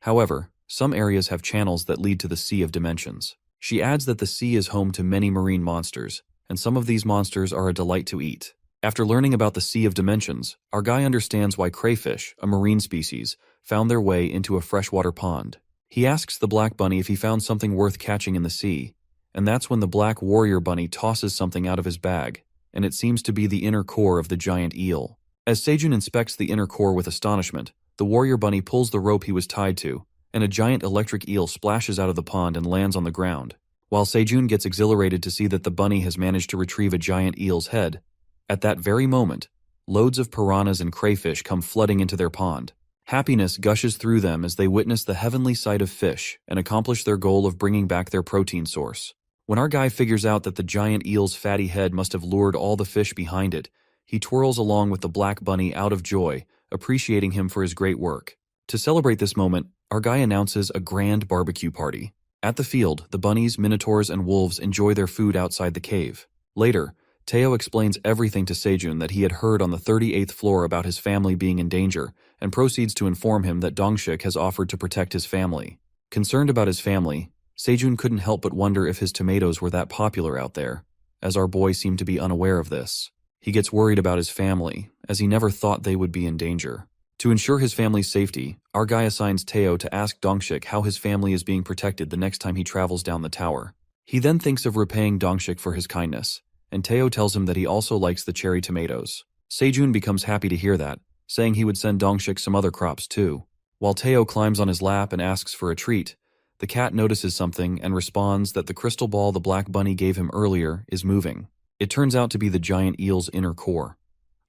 However, some areas have channels that lead to the Sea of Dimensions. She adds that the sea is home to many marine monsters, and some of these monsters are a delight to eat. After learning about the Sea of Dimensions, our guy understands why crayfish, a marine species, found their way into a freshwater pond. He asks the Black Bunny if he found something worth catching in the sea, and that's when the Black Warrior Bunny tosses something out of his bag, and it seems to be the inner core of the giant eel. As Sejun inspects the inner core with astonishment, the Warrior Bunny pulls the rope he was tied to, and a giant electric eel splashes out of the pond and lands on the ground. While Sejun gets exhilarated to see that the bunny has managed to retrieve a giant eel's head, At that very moment, loads of piranhas and crayfish come flooding into their pond. Happiness gushes through them as they witness the heavenly sight of fish and accomplish their goal of bringing back their protein source. When our guy figures out that the giant eel's fatty head must have lured all the fish behind it, he twirls along with the black bunny out of joy, appreciating him for his great work. To celebrate this moment, our guy announces a grand barbecue party. At the field, the bunnies, minotaurs, and wolves enjoy their food outside the cave. Later, Teo explains everything to Sejun that he had heard on the 38th floor about his family being in danger, and proceeds to inform him that Dongshik has offered to protect his family. Concerned about his family, Sejun couldn't help but wonder if his tomatoes were that popular out there, as our boy seemed to be unaware of this. He gets worried about his family, as he never thought they would be in danger. To ensure his family's safety, our guy assigns Teo to ask Dongshik how his family is being protected the next time he travels down the tower. He then thinks of repaying Dongshik for his kindness, and Teo tells him that he also likes the cherry tomatoes. Sejun becomes happy to hear that, saying he would send Dongshik some other crops too. While Teo climbs on his lap and asks for a treat, the cat notices something and responds that the crystal ball the black bunny gave him earlier is moving. It turns out to be the giant eel's inner core.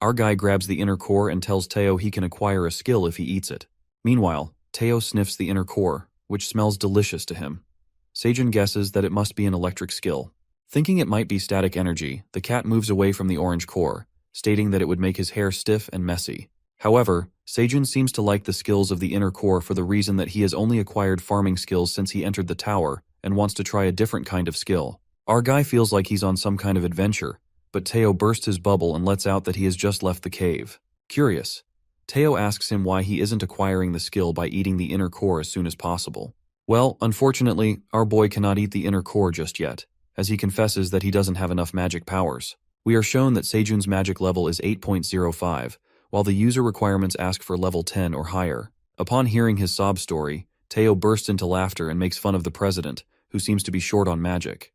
Our guy grabs the inner core and tells Teo he can acquire a skill if he eats it. Meanwhile, Teo sniffs the inner core, which smells delicious to him. Sejun guesses that it must be an electric skill. Thinking it might be static energy, the cat moves away from the orange core, stating that it would make his hair stiff and messy. However, Sejun seems to like the skills of the inner core for the reason that he has only acquired farming skills since he entered the tower and wants to try a different kind of skill. Our guy feels like he's on some kind of adventure, but Teo bursts his bubble and lets out that he has just left the cave. Curious, Teo asks him why he isn't acquiring the skill by eating the inner core as soon as possible. Well, unfortunately, our boy cannot eat the inner core just yet, as he confesses that he doesn't have enough magic powers. We are shown that Sejun's magic level is 8.05, while the user requirements ask for level 10 or higher. Upon hearing his sob story, Teo bursts into laughter and makes fun of the president, who seems to be short on magic.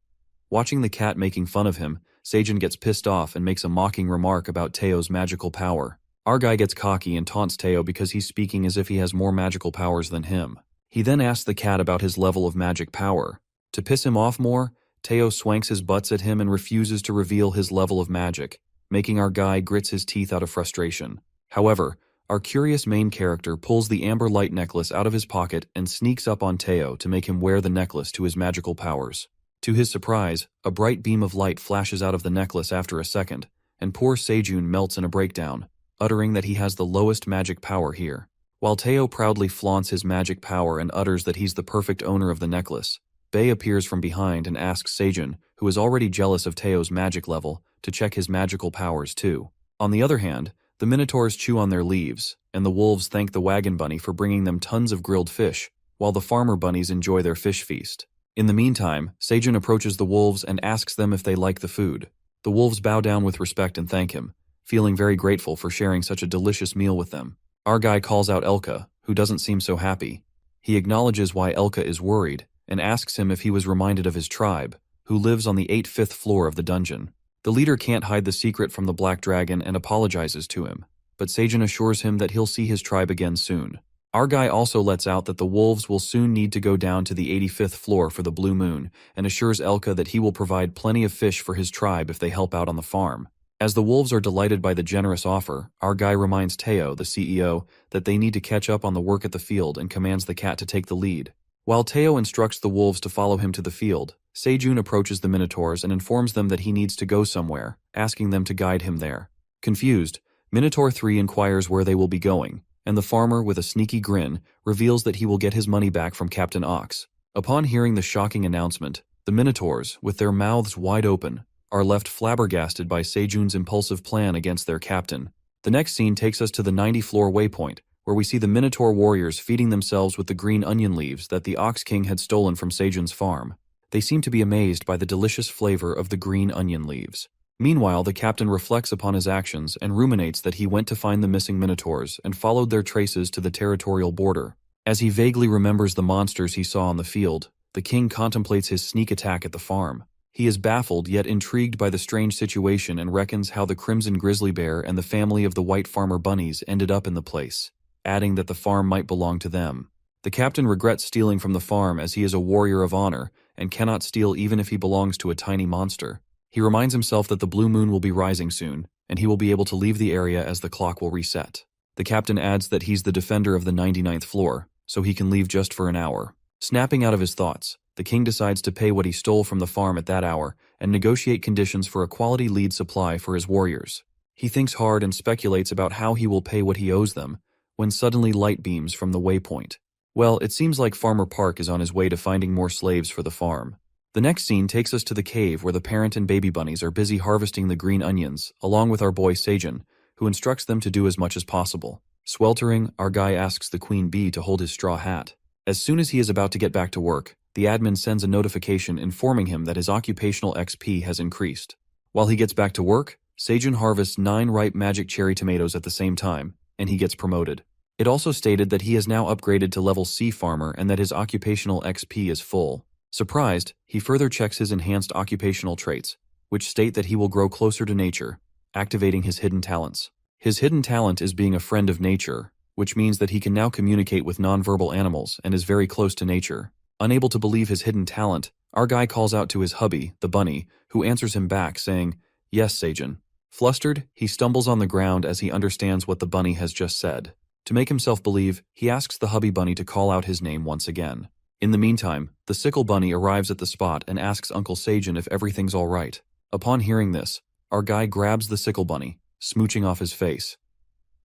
Watching the cat making fun of him, Sejun gets pissed off and makes a mocking remark about Teo's magical power. Our guy gets cocky and taunts Teo because he's speaking as if he has more magical powers than him. He then asks the cat about his level of magic power. To piss him off more, Teo swanks his butts at him and refuses to reveal his level of magic, making our guy grits his teeth out of frustration. However, our curious main character pulls the amber light necklace out of his pocket and sneaks up on Teo to make him wear the necklace to his magical powers. To his surprise, a bright beam of light flashes out of the necklace after a second, and poor Sejun melts in a breakdown, uttering that he has the lowest magic power here. While Teo proudly flaunts his magic power and utters that he's the perfect owner of the necklace, Bae appears from behind and asks Sejun, who is already jealous of Teo's magic level, to check his magical powers too. On the other hand, the minotaurs chew on their leaves, and the wolves thank the wagon bunny for bringing them tons of grilled fish, while the farmer bunnies enjoy their fish feast. In the meantime, Sejun approaches the wolves and asks them if they like the food. The wolves bow down with respect and thank him, feeling very grateful for sharing such a delicious meal with them. Our guy calls out Elka, who doesn't seem so happy. He acknowledges why Elka is worried, and asks him if he was reminded of his tribe, who lives on the 85th floor of the dungeon. The leader can't hide the secret from the Black Dragon and apologizes to him, but Sejun assures him that he'll see his tribe again soon. Our guy also lets out that the wolves will soon need to go down to the 85th floor for the blue moon, and assures Elka that he will provide plenty of fish for his tribe if they help out on the farm. As the wolves are delighted by the generous offer, our guy reminds Teo, the CEO, that they need to catch up on the work at the field and commands the cat to take the lead. While Teo instructs the wolves to follow him to the field, Sejun approaches the minotaurs and informs them that he needs to go somewhere, asking them to guide him there. Confused, Minotaur 3 inquires where they will be going, and the farmer, with a sneaky grin, reveals that he will get his money back from Captain Ox. Upon hearing the shocking announcement, the minotaurs, with their mouths wide open, are left flabbergasted by Sejun's impulsive plan against their captain. The next scene takes us to the 90th-floor waypoint, where we see the Minotaur warriors feeding themselves with the green onion leaves that the Ox King had stolen from Sejun's farm. They seem to be amazed by the delicious flavor of the green onion leaves. Meanwhile, the captain reflects upon his actions and ruminates that he went to find the missing Minotaurs and followed their traces to the territorial border. As he vaguely remembers the monsters he saw on the field, the king contemplates his sneak attack at the farm. He is baffled yet intrigued by the strange situation and reckons how the Crimson Grizzly Bear and the family of the White Farmer Bunnies ended up in the place, adding that the farm might belong to them. The captain regrets stealing from the farm as he is a warrior of honor and cannot steal even if he belongs to a tiny monster. He reminds himself that the blue moon will be rising soon, and he will be able to leave the area as the clock will reset. The captain adds that he's the defender of the 99th floor, so he can leave just for an hour. Snapping out of his thoughts, the king decides to pay what he stole from the farm at that hour and negotiate conditions for a quality lead supply for his warriors. He thinks hard and speculates about how he will pay what he owes them, when suddenly light beams from the waypoint. Well, it seems like Farmer Park is on his way to finding more slaves for the farm. The next scene takes us to the cave where the parent and baby bunnies are busy harvesting the green onions, along with our boy Seijun, who instructs them to do as much as possible. Sweltering, our guy asks the queen bee to hold his straw hat. As soon as he is about to get back to work, the admin sends a notification informing him that his occupational XP has increased. While he gets back to work, Seijun harvests 9 ripe magic cherry tomatoes at the same time, and he gets promoted. It also stated that he has now upgraded to level C farmer and that his occupational XP is full. Surprised, he further checks his enhanced occupational traits, which state that he will grow closer to nature, activating his hidden talents. His hidden talent is being a friend of nature, which means that he can now communicate with nonverbal animals and is very close to nature. Unable to believe his hidden talent, our guy calls out to his hubby, the bunny, who answers him back saying, "Yes, Seijun." Flustered, he stumbles on the ground as he understands what the bunny has just said. To make himself believe, he asks the hubby bunny to call out his name once again. In the meantime, the sickle bunny arrives at the spot and asks Uncle Seijun if everything's all right. Upon hearing this, our guy grabs the sickle bunny, smooching off his face.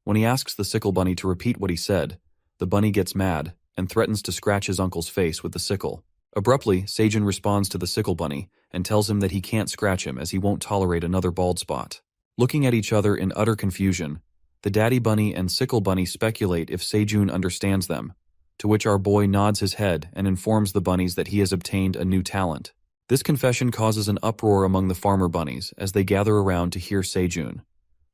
When he asks the sickle bunny to repeat what he said, the bunny gets mad and threatens to scratch his uncle's face with the sickle. Abruptly, Seijun responds to the sickle bunny and tells him that he can't scratch him as he won't tolerate another bald spot. Looking at each other in utter confusion, the daddy bunny and sickle bunny speculate if Seijun understands them, to which our boy nods his head and informs the bunnies that he has obtained a new talent. This confession causes an uproar among the farmer bunnies as they gather around to hear Seijun,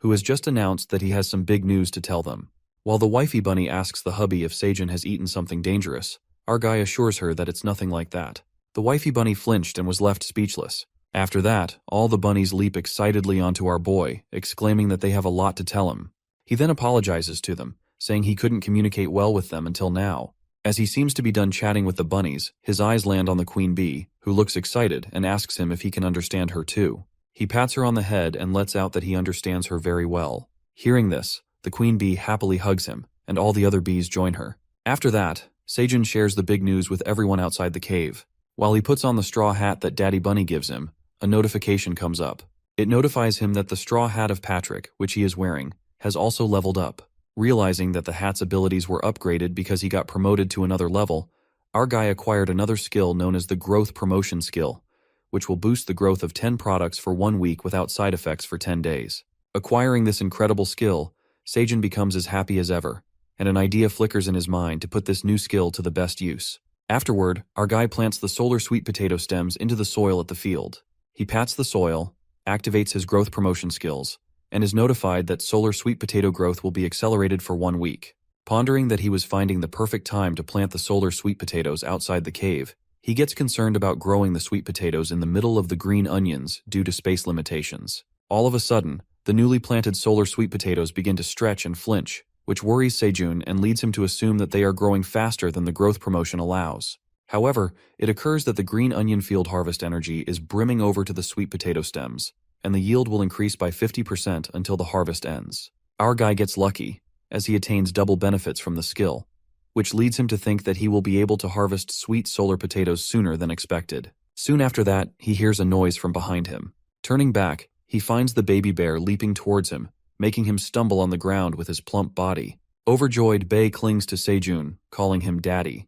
who has just announced that he has some big news to tell them. While the wifey bunny asks the hubby if Seijun has eaten something dangerous, our guy assures her that it's nothing like that. The wifey bunny flinched and was left speechless. After that, all the bunnies leap excitedly onto our boy, exclaiming that they have a lot to tell him. He then apologizes to them, saying he couldn't communicate well with them until now. As he seems to be done chatting with the bunnies, his eyes land on the queen bee, who looks excited and asks him if he can understand her too. He pats her on the head and lets out that he understands her very well. Hearing this, the queen bee happily hugs him, and all the other bees join her. After that, Seijun shares the big news with everyone outside the cave. While he puts on the straw hat that Daddy Bunny gives him, a notification comes up. It notifies him that the straw hat of Patrick, which he is wearing, has also leveled up. Realizing that the hat's abilities were upgraded because he got promoted to another level, our guy acquired another skill known as the Growth Promotion skill, which will boost the growth of 10 products for 1 week without side effects for 10 days. Acquiring this incredible skill, Seijun becomes as happy as ever, and an idea flickers in his mind to put this new skill to the best use. Afterward, our guy plants the solar sweet potato stems into the soil at the field. He pats the soil, activates his growth promotion skills, and is notified that solar sweet potato growth will be accelerated for 1 week. Pondering that he was finding the perfect time to plant the solar sweet potatoes outside the cave, he gets concerned about growing the sweet potatoes in the middle of the green onions due to space limitations. All of a sudden, the newly planted solar sweet potatoes begin to stretch and flinch, which worries Seijun and leads him to assume that they are growing faster than the growth promotion allows. However, it occurs that the green onion field harvest energy is brimming over to the sweet potato stems, and the yield will increase by 50% until the harvest ends. Our guy gets lucky, as he attains double benefits from the skill, which leads him to think that he will be able to harvest sweet solar potatoes sooner than expected. Soon after that, he hears a noise from behind him. Turning back, he finds the baby bear leaping towards him, making him stumble on the ground with his plump body. Overjoyed, Bei clings to Seijun, calling him daddy.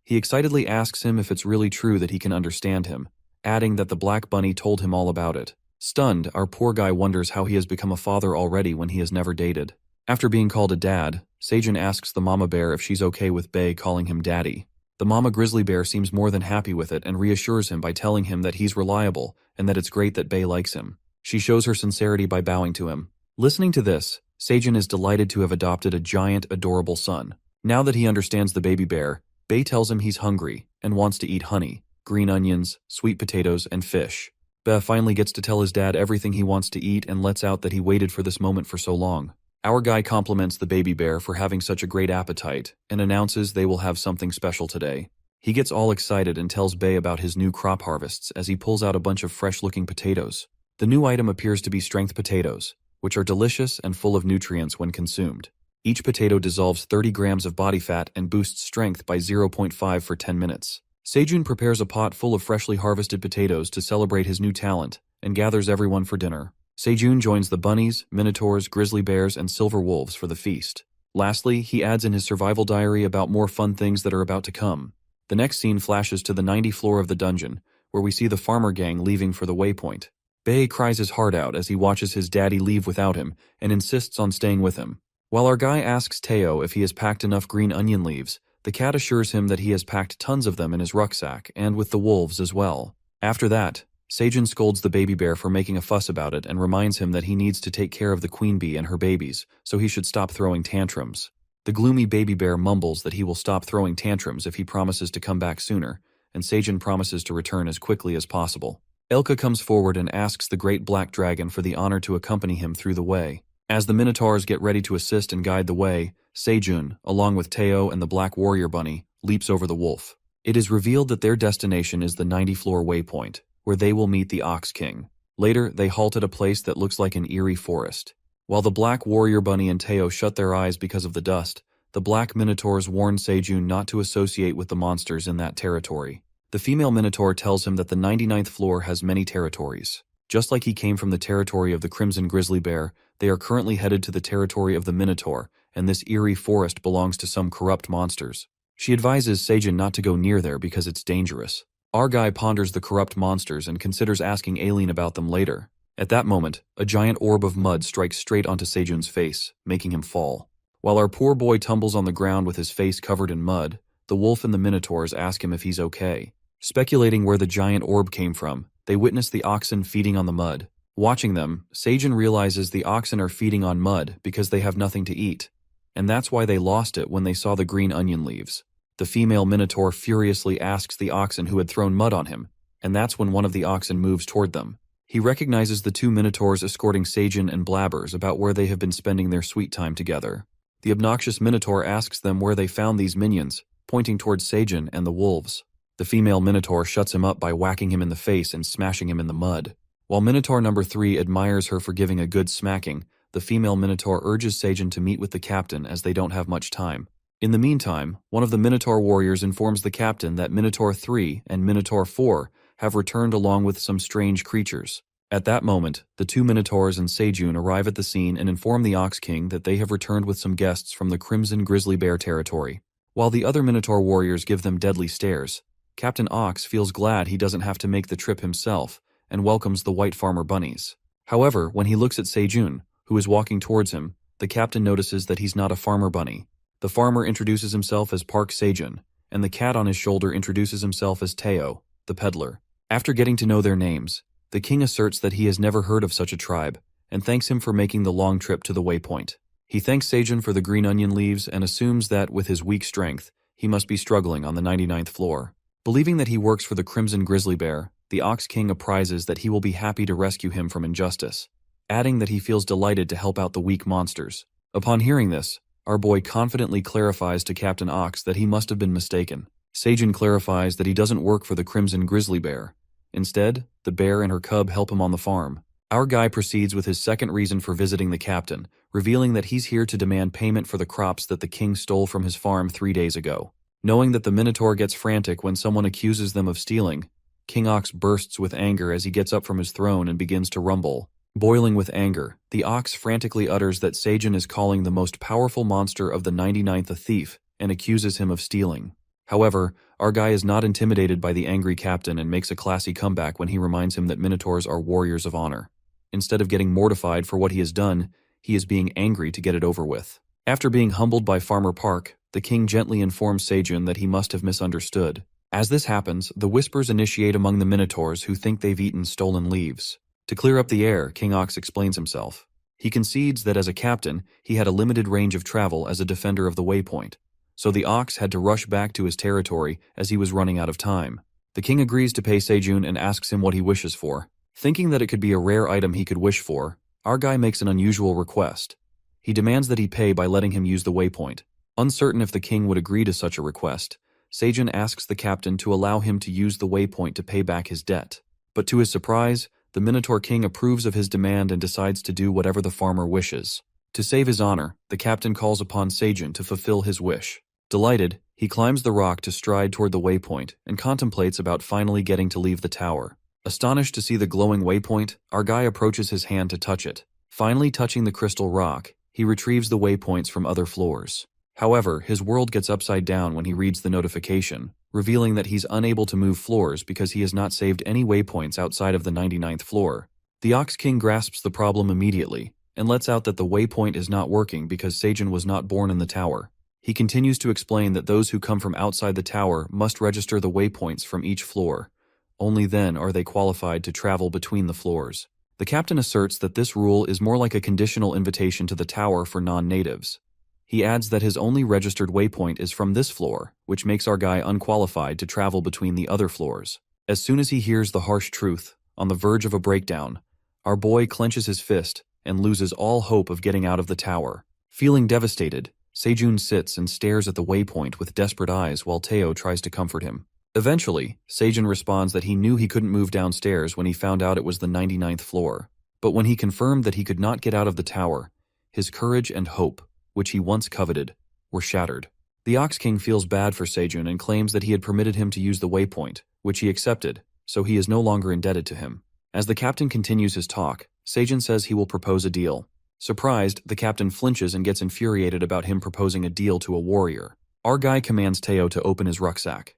He excitedly asks him if it's really true that he can understand him, adding that the black bunny told him all about it. Stunned, our poor guy wonders how he has become a father already when he has never dated. After being called a dad, Seijun asks the mama bear if she's okay with Bei calling him daddy. The mama grizzly bear seems more than happy with it and reassures him by telling him that he's reliable and that it's great that Bei likes him. She shows her sincerity by bowing to him. Listening to this, Seijun is delighted to have adopted a giant, adorable son. Now that he understands the baby bear, Bei tells him he's hungry and wants to eat honey, green onions, sweet potatoes, and fish. Bei finally gets to tell his dad everything he wants to eat and lets out that he waited for this moment for so long. Our guy compliments the baby bear for having such a great appetite and announces they will have something special today. He gets all excited and tells Bei about his new crop harvests as he pulls out a bunch of fresh-looking potatoes. The new item appears to be strength potatoes, which are delicious and full of nutrients when consumed. Each potato dissolves 30 grams of body fat and boosts strength by 0.5 for 10 minutes. Sejun prepares a pot full of freshly harvested potatoes to celebrate his new talent and gathers everyone for dinner. Sejun joins the bunnies, minotaurs, grizzly bears, and silver wolves for the feast. Lastly, he adds in his survival diary about more fun things that are about to come. The next scene flashes to the 90th floor of the dungeon, where we see the farmer gang leaving for the waypoint. Bae cries his heart out as he watches his daddy leave without him and insists on staying with him. While our guy asks Teo if he has packed enough green onion leaves, the cat assures him that he has packed tons of them in his rucksack and with the wolves as well. After that, Sejun scolds the baby bear for making a fuss about it and reminds him that he needs to take care of the queen bee and her babies, so he should stop throwing tantrums. The gloomy baby bear mumbles that he will stop throwing tantrums if he promises to come back sooner, and Sejun promises to return as quickly as possible. Elka comes forward and asks the great black dragon for the honor to accompany him through the way. As the minotaurs get ready to assist and guide the way, Sejun, along with Teo and the black warrior bunny, leaps over the wolf. It is revealed that their destination is the 90th floor waypoint, where they will meet the Ox King. Later, they halt at a place that looks like an eerie forest. While the black warrior bunny and Teo shut their eyes because of the dust, the black minotaurs warn Sejun not to associate with the monsters in that territory. The female minotaur tells him that the 99th floor has many territories. Just like he came from the territory of the crimson grizzly bear, they are currently headed to the territory of the minotaur, and this eerie forest belongs to some corrupt monsters. She advises Sejun not to go near there because it's dangerous. Our guy ponders the corrupt monsters and considers asking Aileen about them later. At that moment, a giant orb of mud strikes straight onto Sejun's face, making him fall. While our poor boy tumbles on the ground with his face covered in mud, the wolf and the minotaurs ask him if he's okay. Speculating where the giant orb came from, they witness the oxen feeding on the mud. Watching them, Sejun realizes the oxen are feeding on mud because they have nothing to eat, and that's why they lost it when they saw the green onion leaves. The female minotaur furiously asks the oxen who had thrown mud on him, and that's when one of the oxen moves toward them. He recognizes the two minotaurs escorting Sejun and blabbers about where they have been spending their sweet time together. The obnoxious minotaur asks them where they found these minions, pointing towards Sejun and the wolves. The female minotaur shuts him up by whacking him in the face and smashing him in the mud. While minotaur number 3 admires her for giving a good smacking, the female minotaur urges Sejun to meet with the captain as they don't have much time. In the meantime, one of the Minotaur warriors informs the captain that Minotaur 3 and Minotaur 4 have returned along with some strange creatures. At that moment, the two Minotaurs and Sejun arrive at the scene and inform the Ox King that they have returned with some guests from the Crimson Grizzly Bear territory. While the other Minotaur warriors give them deadly stares, Captain Ox feels glad he doesn't have to make the trip himself and welcomes the white farmer bunnies. However, when he looks at Sejun, who is walking towards him, the captain notices that he's not a farmer bunny. The farmer introduces himself as Park Sejun, and the cat on his shoulder introduces himself as Teo, the peddler. After getting to know their names, the king asserts that he has never heard of such a tribe, and thanks him for making the long trip to the waypoint. He thanks Sejun for the green onion leaves and assumes that, with his weak strength, he must be struggling on the 99th floor. Believing that he works for the Crimson Grizzly Bear, the Ox King apprises that he will be happy to rescue him from injustice, adding that he feels delighted to help out the weak monsters. Upon hearing this, our boy confidently clarifies to Captain Ox that he must have been mistaken. Sejun clarifies that he doesn't work for the Crimson Grizzly Bear. Instead, the bear and her cub help him on the farm. Our guy proceeds with his second reason for visiting the captain, revealing that he's here to demand payment for the crops that the king stole from his farm 3 days ago. Knowing that the Minotaur gets frantic when someone accuses them of stealing, King Ox bursts with anger as he gets up from his throne and begins to rumble. Boiling with anger, the ox frantically utters that Sejun is calling the most powerful monster of the 99th a thief and accuses him of stealing. However, our guy is not intimidated by the angry captain and makes a classy comeback when he reminds him that Minotaurs are warriors of honor. Instead of getting mortified for what he has done, he is being angry to get it over with. After being humbled by Farmer Park, the king gently informs Sejun that he must have misunderstood. As this happens, the whispers initiate among the Minotaurs who think they've eaten stolen leaves. To clear up the air, King Ox explains himself. He concedes that as a captain, he had a limited range of travel as a defender of the waypoint, so the ox had to rush back to his territory as he was running out of time. The king agrees to pay Sejun and asks him what he wishes for. Thinking that it could be a rare item he could wish for, our guy makes an unusual request. He demands that he pay by letting him use the waypoint. Uncertain if the king would agree to such a request, Sejun asks the captain to allow him to use the waypoint to pay back his debt. But to his surprise, The Minotaur King approves of his demand and decides to do whatever the farmer wishes. To save his honor, the captain calls upon Seijun to fulfill his wish. Delighted, he climbs the rock to stride toward the waypoint and contemplates about finally getting to leave the tower. Astonished to see the glowing waypoint, our guy approaches his hand to touch it. Finally touching the crystal rock, he retrieves the waypoints from other floors. However, his world gets upside down when he reads the notification, revealing that he's unable to move floors because he has not saved any waypoints outside of the 99th floor. The Ox King grasps the problem immediately, and lets out that the waypoint is not working because Seijun was not born in the tower. He continues to explain that those who come from outside the tower must register the waypoints from each floor. Only then are they qualified to travel between the floors. The captain asserts that this rule is more like a conditional invitation to the tower for non-natives. He adds that his only registered waypoint is from this floor, which makes our guy unqualified to travel between the other floors. As soon as he hears the harsh truth, on the verge of a breakdown, our boy clenches his fist and loses all hope of getting out of the tower. Feeling devastated, Seijun sits and stares at the waypoint with desperate eyes while Teo tries to comfort him. Eventually, Seijun responds that he knew he couldn't move downstairs when he found out it was the 99th floor. But when he confirmed that he could not get out of the tower, his courage and hope, which he once coveted, were shattered. The Ox King feels bad for Seijun and claims that he had permitted him to use the waypoint, which he accepted, so he is no longer indebted to him. As the captain continues his talk, Seijun says he will propose a deal. Surprised, the captain flinches and gets infuriated about him proposing a deal to a warrior. Our guy commands Teo to open his rucksack.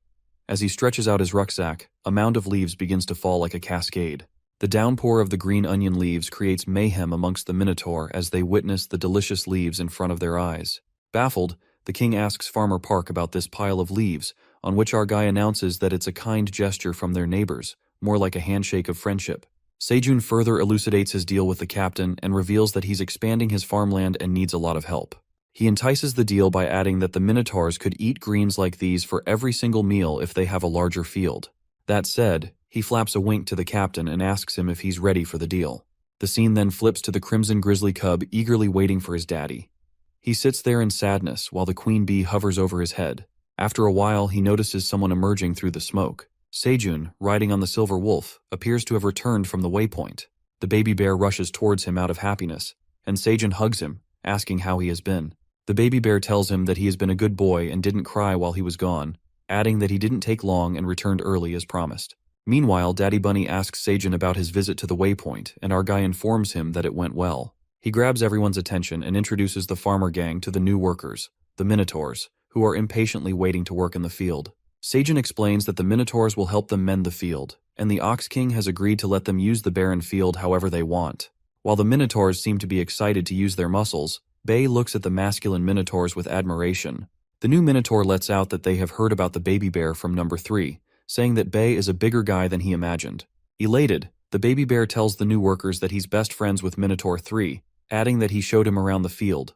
As he stretches out his rucksack, a mound of leaves begins to fall like a cascade. The downpour of the green onion leaves creates mayhem amongst the Minotaur as they witness the delicious leaves in front of their eyes. Baffled, the king asks Farmer Park about this pile of leaves, on which our guy announces that it's a kind gesture from their neighbors, more like a handshake of friendship. Seijun further elucidates his deal with the captain and reveals that he's expanding his farmland and needs a lot of help. He entices the deal by adding that the Minotaurs could eat greens like these for every single meal if they have a larger field. That said, he flaps a wink to the captain and asks him if he's ready for the deal. The scene then flips to the crimson grizzly cub eagerly waiting for his daddy. He sits there in sadness while the queen bee hovers over his head. After a while, he notices someone emerging through the smoke. Seijun, riding on the silver wolf, appears to have returned from the waypoint. The baby bear rushes towards him out of happiness, and Seijun hugs him, asking how he has been. The baby bear tells him that he has been a good boy and didn't cry while he was gone, adding that he didn't take long and returned early as promised. Meanwhile, Daddy Bunny asks Seijun about his visit to the waypoint, and our guy informs him that it went well. He grabs everyone's attention and introduces the farmer gang to the new workers, the Minotaurs, who are impatiently waiting to work in the field. Seijun explains that the Minotaurs will help them mend the field, and the Ox King has agreed to let them use the barren field however they want. While the Minotaurs seem to be excited to use their muscles, Bay looks at the masculine Minotaurs with admiration. The new Minotaur lets out that they have heard about the baby bear from number 3, saying that Bay is a bigger guy than he imagined. Elated, the baby bear tells the new workers that he's best friends with Minotaur 3, adding that he showed him around the field.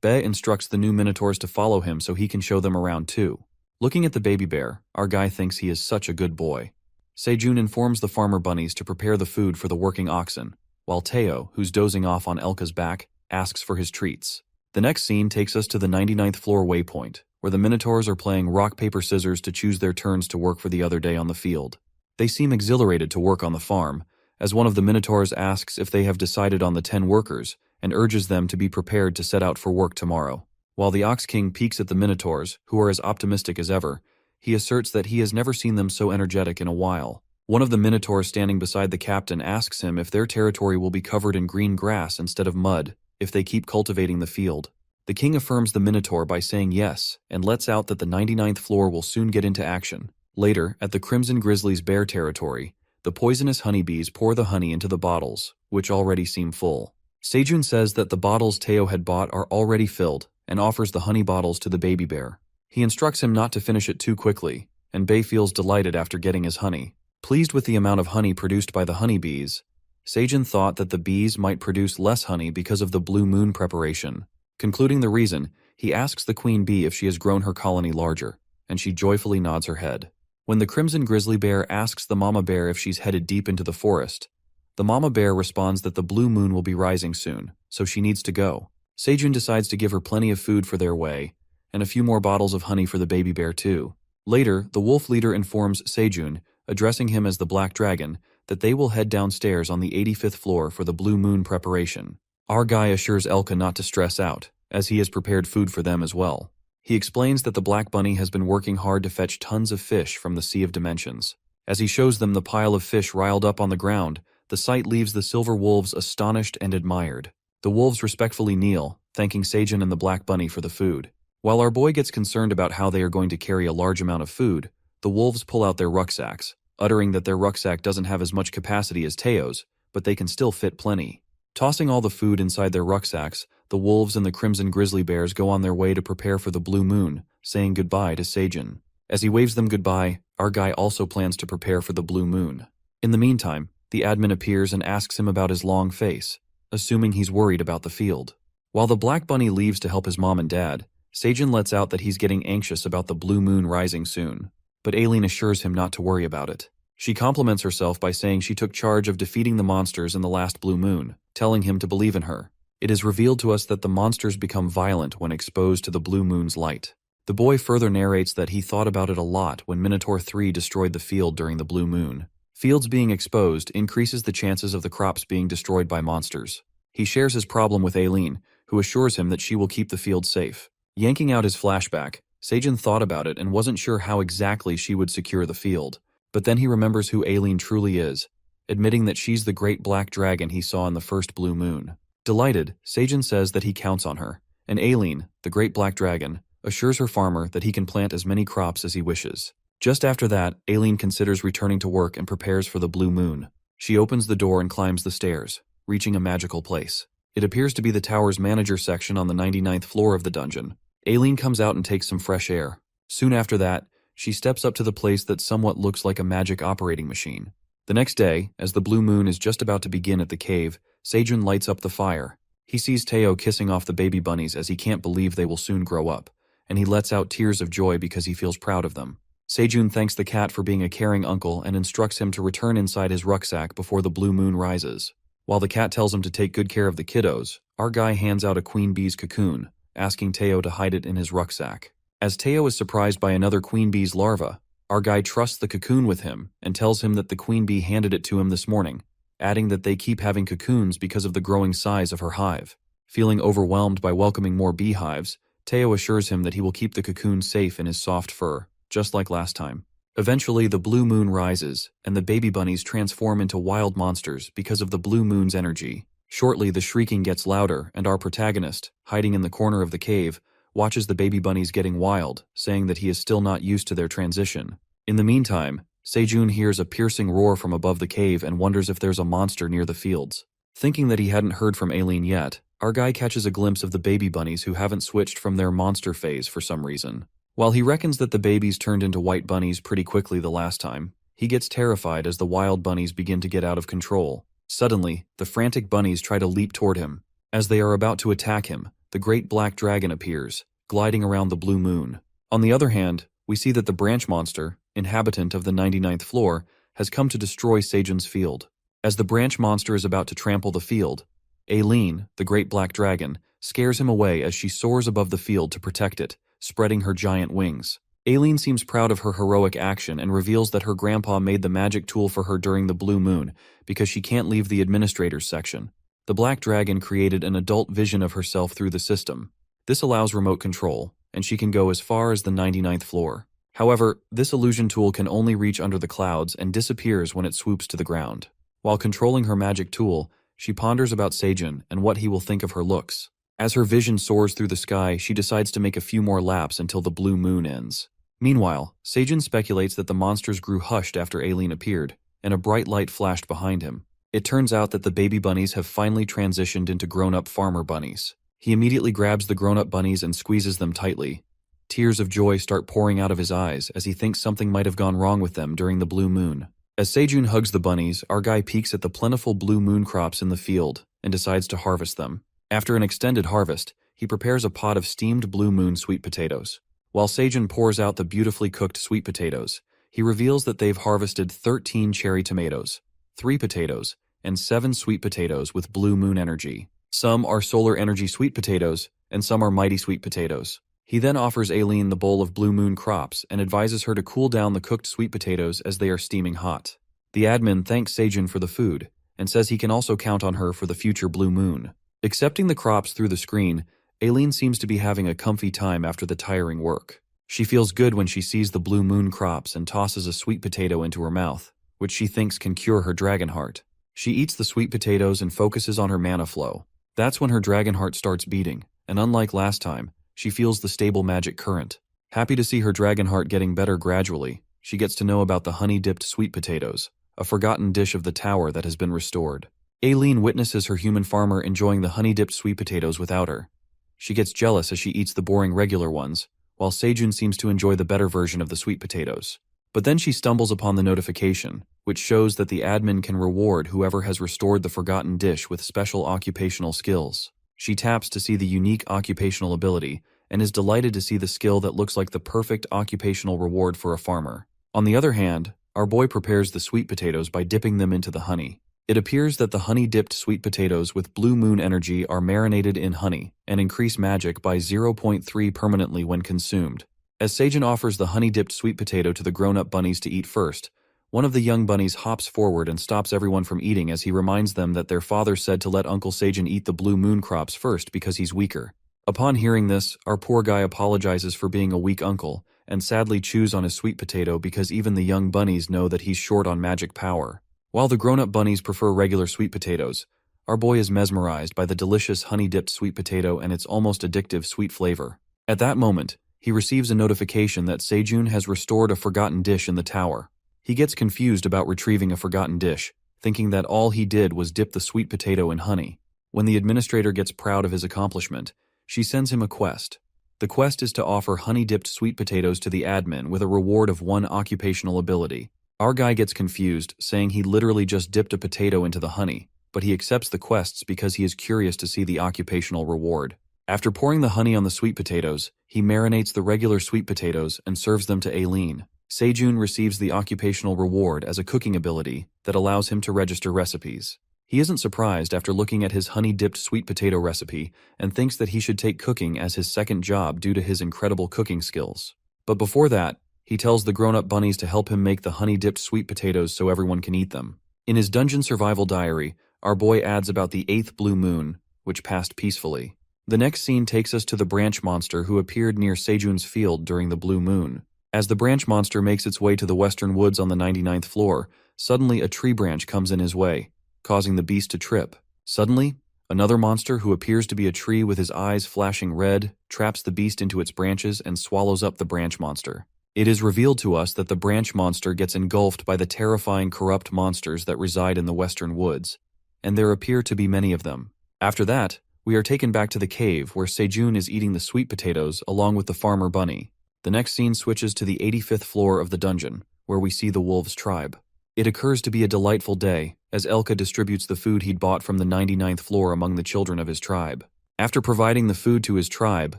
Bay instructs the new Minotaurs to follow him so he can show them around too. Looking at the baby bear, our guy thinks he is such a good boy. Seijun informs the farmer bunnies to prepare the food for the working oxen, while Teo, who's dozing off on Elka's back, asks for his treats. The next scene takes us to the 99th floor waypoint, where the Minotaurs are playing rock, paper, scissors to choose their turns to work for the other day on the field. They seem exhilarated to work on the farm, as one of the Minotaurs asks if they have decided on the 10 workers, and urges them to be prepared to set out for work tomorrow. While the Ox King peeks at the Minotaurs, who are as optimistic as ever, he asserts that he has never seen them so energetic in a while. One of the Minotaurs standing beside the captain asks him if their territory will be covered in green grass instead of mud, if they keep cultivating the field. The king affirms the Minotaur by saying yes, and lets out that the 99th floor will soon get into action. Later, at the Crimson Grizzly's bear territory, the poisonous honeybees pour the honey into the bottles, which already seem full. Seijun says that the bottles Teo had bought are already filled, and offers the honey bottles to the baby bear. He instructs him not to finish it too quickly, and Bay feels delighted after getting his honey. Pleased with the amount of honey produced by the honeybees, Seijun thought that the bees might produce less honey because of the blue moon preparation. Concluding the reason, he asks the queen bee if she has grown her colony larger, and she joyfully nods her head. When the crimson grizzly bear asks the mama bear if she's headed deep into the forest, the mama bear responds that the blue moon will be rising soon, so she needs to go. Seijun decides to give her plenty of food for their way, and a few more bottles of honey for the baby bear too. Later, the wolf leader informs Seijun, addressing him as the Black Dragon, that they will head downstairs on the 85th floor for the blue moon preparation. Our guy assures Elka not to stress out, as he has prepared food for them as well. He explains that the Black Bunny has been working hard to fetch tons of fish from the Sea of Dimensions. As he shows them the pile of fish riled up on the ground, the sight leaves the silver wolves astonished and admired. The wolves respectfully kneel, thanking Seijin and the Black Bunny for the food. While our boy gets concerned about how they are going to carry a large amount of food, the wolves pull out their rucksacks, uttering that their rucksack doesn't have as much capacity as Teo's, but they can still fit plenty. Tossing all the food inside their rucksacks, the wolves and the crimson grizzly bears go on their way to prepare for the blue moon, saying goodbye to Seijin. As he waves them goodbye, our guy also plans to prepare for the blue moon. In the meantime, the admin appears and asks him about his long face, assuming he's worried about the field. While the Black Bunny leaves to help his mom and dad, Seijin lets out that he's getting anxious about the blue moon rising soon, but Aileen assures him not to worry about it. She compliments herself by saying she took charge of defeating the monsters in the last blue moon, telling him to believe in her. It is revealed to us that the monsters become violent when exposed to the blue moon's light. The boy further narrates that he thought about it a lot when Minotaur 3 destroyed the field during the blue moon. Fields being exposed increases the chances of the crops being destroyed by monsters. He shares his problem with Aileen, who assures him that she will keep the field safe. Yanking out his flashback, Seijin thought about it and wasn't sure how exactly she would secure the field. But then he remembers who Aileen truly is, admitting that she's the great black dragon he saw in the first blue moon. Delighted, Seijin says that he counts on her, and Aileen, the great black dragon, assures her farmer that he can plant as many crops as he wishes. Just after that, Aileen considers returning to work and prepares for the blue moon. She opens the door and climbs the stairs, reaching a magical place. It appears to be the tower's manager section on the 99th floor of the dungeon. Aileen comes out and takes some fresh air. Soon after that, she steps up to the place that somewhat looks like a magic operating machine. The next day, as the blue moon is just about to begin at the cave, Seijin lights up the fire. He sees Teo kissing off the baby bunnies as he can't believe they will soon grow up, and he lets out tears of joy because he feels proud of them. Seijun thanks the cat for being a caring uncle and instructs him to return inside his rucksack before the blue moon rises. While the cat tells him to take good care of the kiddos, our guy hands out a queen bee's cocoon, asking Teo to hide it in his rucksack. As Teo is surprised by another queen bee's larva, our guy trusts the cocoon with him and tells him that the queen bee handed it to him this morning, adding that they keep having cocoons because of the growing size of her hive. Feeling overwhelmed by welcoming more beehives, Teo assures him that he will keep the cocoon safe in his soft fur, just like last time. Eventually, the blue moon rises, and the baby bunnies transform into wild monsters because of the blue moon's energy. Shortly, the shrieking gets louder, and our protagonist, hiding in the corner of the cave, watches the baby bunnies getting wild, saying that he is still not used to their transition. In the meantime, Seijun hears a piercing roar from above the cave and wonders if there's a monster near the fields. Thinking that he hadn't heard from Aileen yet, our guy catches a glimpse of the baby bunnies who haven't switched from their monster phase for some reason. While he reckons that the babies turned into white bunnies pretty quickly the last time, he gets terrified as the wild bunnies begin to get out of control. Suddenly, the frantic bunnies try to leap toward him. As they are about to attack him, the great black dragon appears, gliding around the blue moon. On the other hand, we see that the branch monster, inhabitant of the 99th floor, has come to destroy Seijun's field. As the branch monster is about to trample the field, Aileen, the great black dragon, scares him away as she soars above the field to protect it, spreading her giant wings. Aileen seems proud of her heroic action and reveals that her grandpa made the magic tool for her during the blue moon because she can't leave the administrator's section. The black dragon created an adult vision of herself through the system. This allows remote control, and she can go as far as the 99th floor. However, this illusion tool can only reach under the clouds and disappears when it swoops to the ground. While controlling her magic tool, she ponders about Seijun and what he will think of her looks. As her vision soars through the sky, she decides to make a few more laps until the blue moon ends. Meanwhile, Seijun speculates that the monsters grew hushed after Aileen appeared, and a bright light flashed behind him. It turns out that the baby bunnies have finally transitioned into grown-up farmer bunnies. He immediately grabs the grown-up bunnies and squeezes them tightly. Tears of joy start pouring out of his eyes as he thinks something might have gone wrong with them during the blue moon. As Seijun hugs the bunnies, our guy peeks at the plentiful blue moon crops in the field and decides to harvest them. After an extended harvest, he prepares a pot of steamed blue moon sweet potatoes. While Seijun pours out the beautifully cooked sweet potatoes, he reveals that they've harvested 13 cherry tomatoes, 3 potatoes, and 7 sweet potatoes with blue moon energy. Some are solar energy sweet potatoes, and some are mighty sweet potatoes. He then offers Aileen the bowl of blue moon crops and advises her to cool down the cooked sweet potatoes as they are steaming hot. The admin thanks Sejun for the food, and says he can also count on her for the future blue moon. Accepting the crops through the screen, Aileen seems to be having a comfy time after the tiring work. She feels good when she sees the blue moon crops and tosses a sweet potato into her mouth, which she thinks can cure her dragon heart. She eats the sweet potatoes and focuses on her mana flow. That's when her dragon heart starts beating, and unlike last time, she feels the stable magic current. Happy to see her dragon heart getting better gradually, she gets to know about the honey-dipped sweet potatoes, a forgotten dish of the tower that has been restored. Aileen witnesses her human farmer enjoying the honey-dipped sweet potatoes without her. She gets jealous as she eats the boring regular ones, while Sejun seems to enjoy the better version of the sweet potatoes. But then she stumbles upon the notification, which shows that the admin can reward whoever has restored the forgotten dish with special occupational skills. She taps to see the unique occupational ability, and is delighted to see the skill that looks like the perfect occupational reward for a farmer. On the other hand, our boy prepares the sweet potatoes by dipping them into the honey. It appears that the honey-dipped sweet potatoes with blue moon energy are marinated in honey and increase magic by 0.3 permanently when consumed. As Sejun offers the honey-dipped sweet potato to the grown-up bunnies to eat first, one of the young bunnies hops forward and stops everyone from eating as he reminds them that their father said to let Uncle Sejun eat the blue moon crops first because he's weaker. Upon hearing this, our poor guy apologizes for being a weak uncle and sadly chews on his sweet potato because even the young bunnies know that he's short on magic power. While the grown-up bunnies prefer regular sweet potatoes, our boy is mesmerized by the delicious honey-dipped sweet potato and its almost addictive sweet flavor. At that moment, he receives a notification that Sejun has restored a forgotten dish in the tower. He gets confused about retrieving a forgotten dish, thinking that all he did was dip the sweet potato in honey. When the administrator gets proud of his accomplishment, she sends him a quest. The quest is to offer honey-dipped sweet potatoes to the admin with a reward of 1 occupational ability. Our guy gets confused, saying he literally just dipped a potato into the honey, but he accepts the quests because he is curious to see the occupational reward. After pouring the honey on the sweet potatoes, he marinates the regular sweet potatoes and serves them to Aileen. Sejun receives the occupational reward as a cooking ability that allows him to register recipes. He isn't surprised after looking at his honey-dipped sweet potato recipe and thinks that he should take cooking as his second job due to his incredible cooking skills. But before that, he tells the grown-up bunnies to help him make the honey-dipped sweet potatoes so everyone can eat them. In his dungeon survival diary, our boy adds about the 8th blue moon, which passed peacefully. The next scene takes us to the branch monster who appeared near Sejun's field during the blue moon. As the branch monster makes its way to the western woods on the 99th floor, suddenly a tree branch comes in his way, causing the beast to trip. Suddenly, another monster who appears to be a tree with his eyes flashing red traps the beast into its branches and swallows up the branch monster. It is revealed to us that the branch monster gets engulfed by the terrifying corrupt monsters that reside in the western woods, and there appear to be many of them. After that, we are taken back to the cave where Sejun is eating the sweet potatoes along with the farmer bunny. The next scene switches to the 85th floor of the dungeon, where we see the wolves' tribe. It occurs to be a delightful day, as Elka distributes the food he'd bought from the 99th floor among the children of his tribe. After providing the food to his tribe,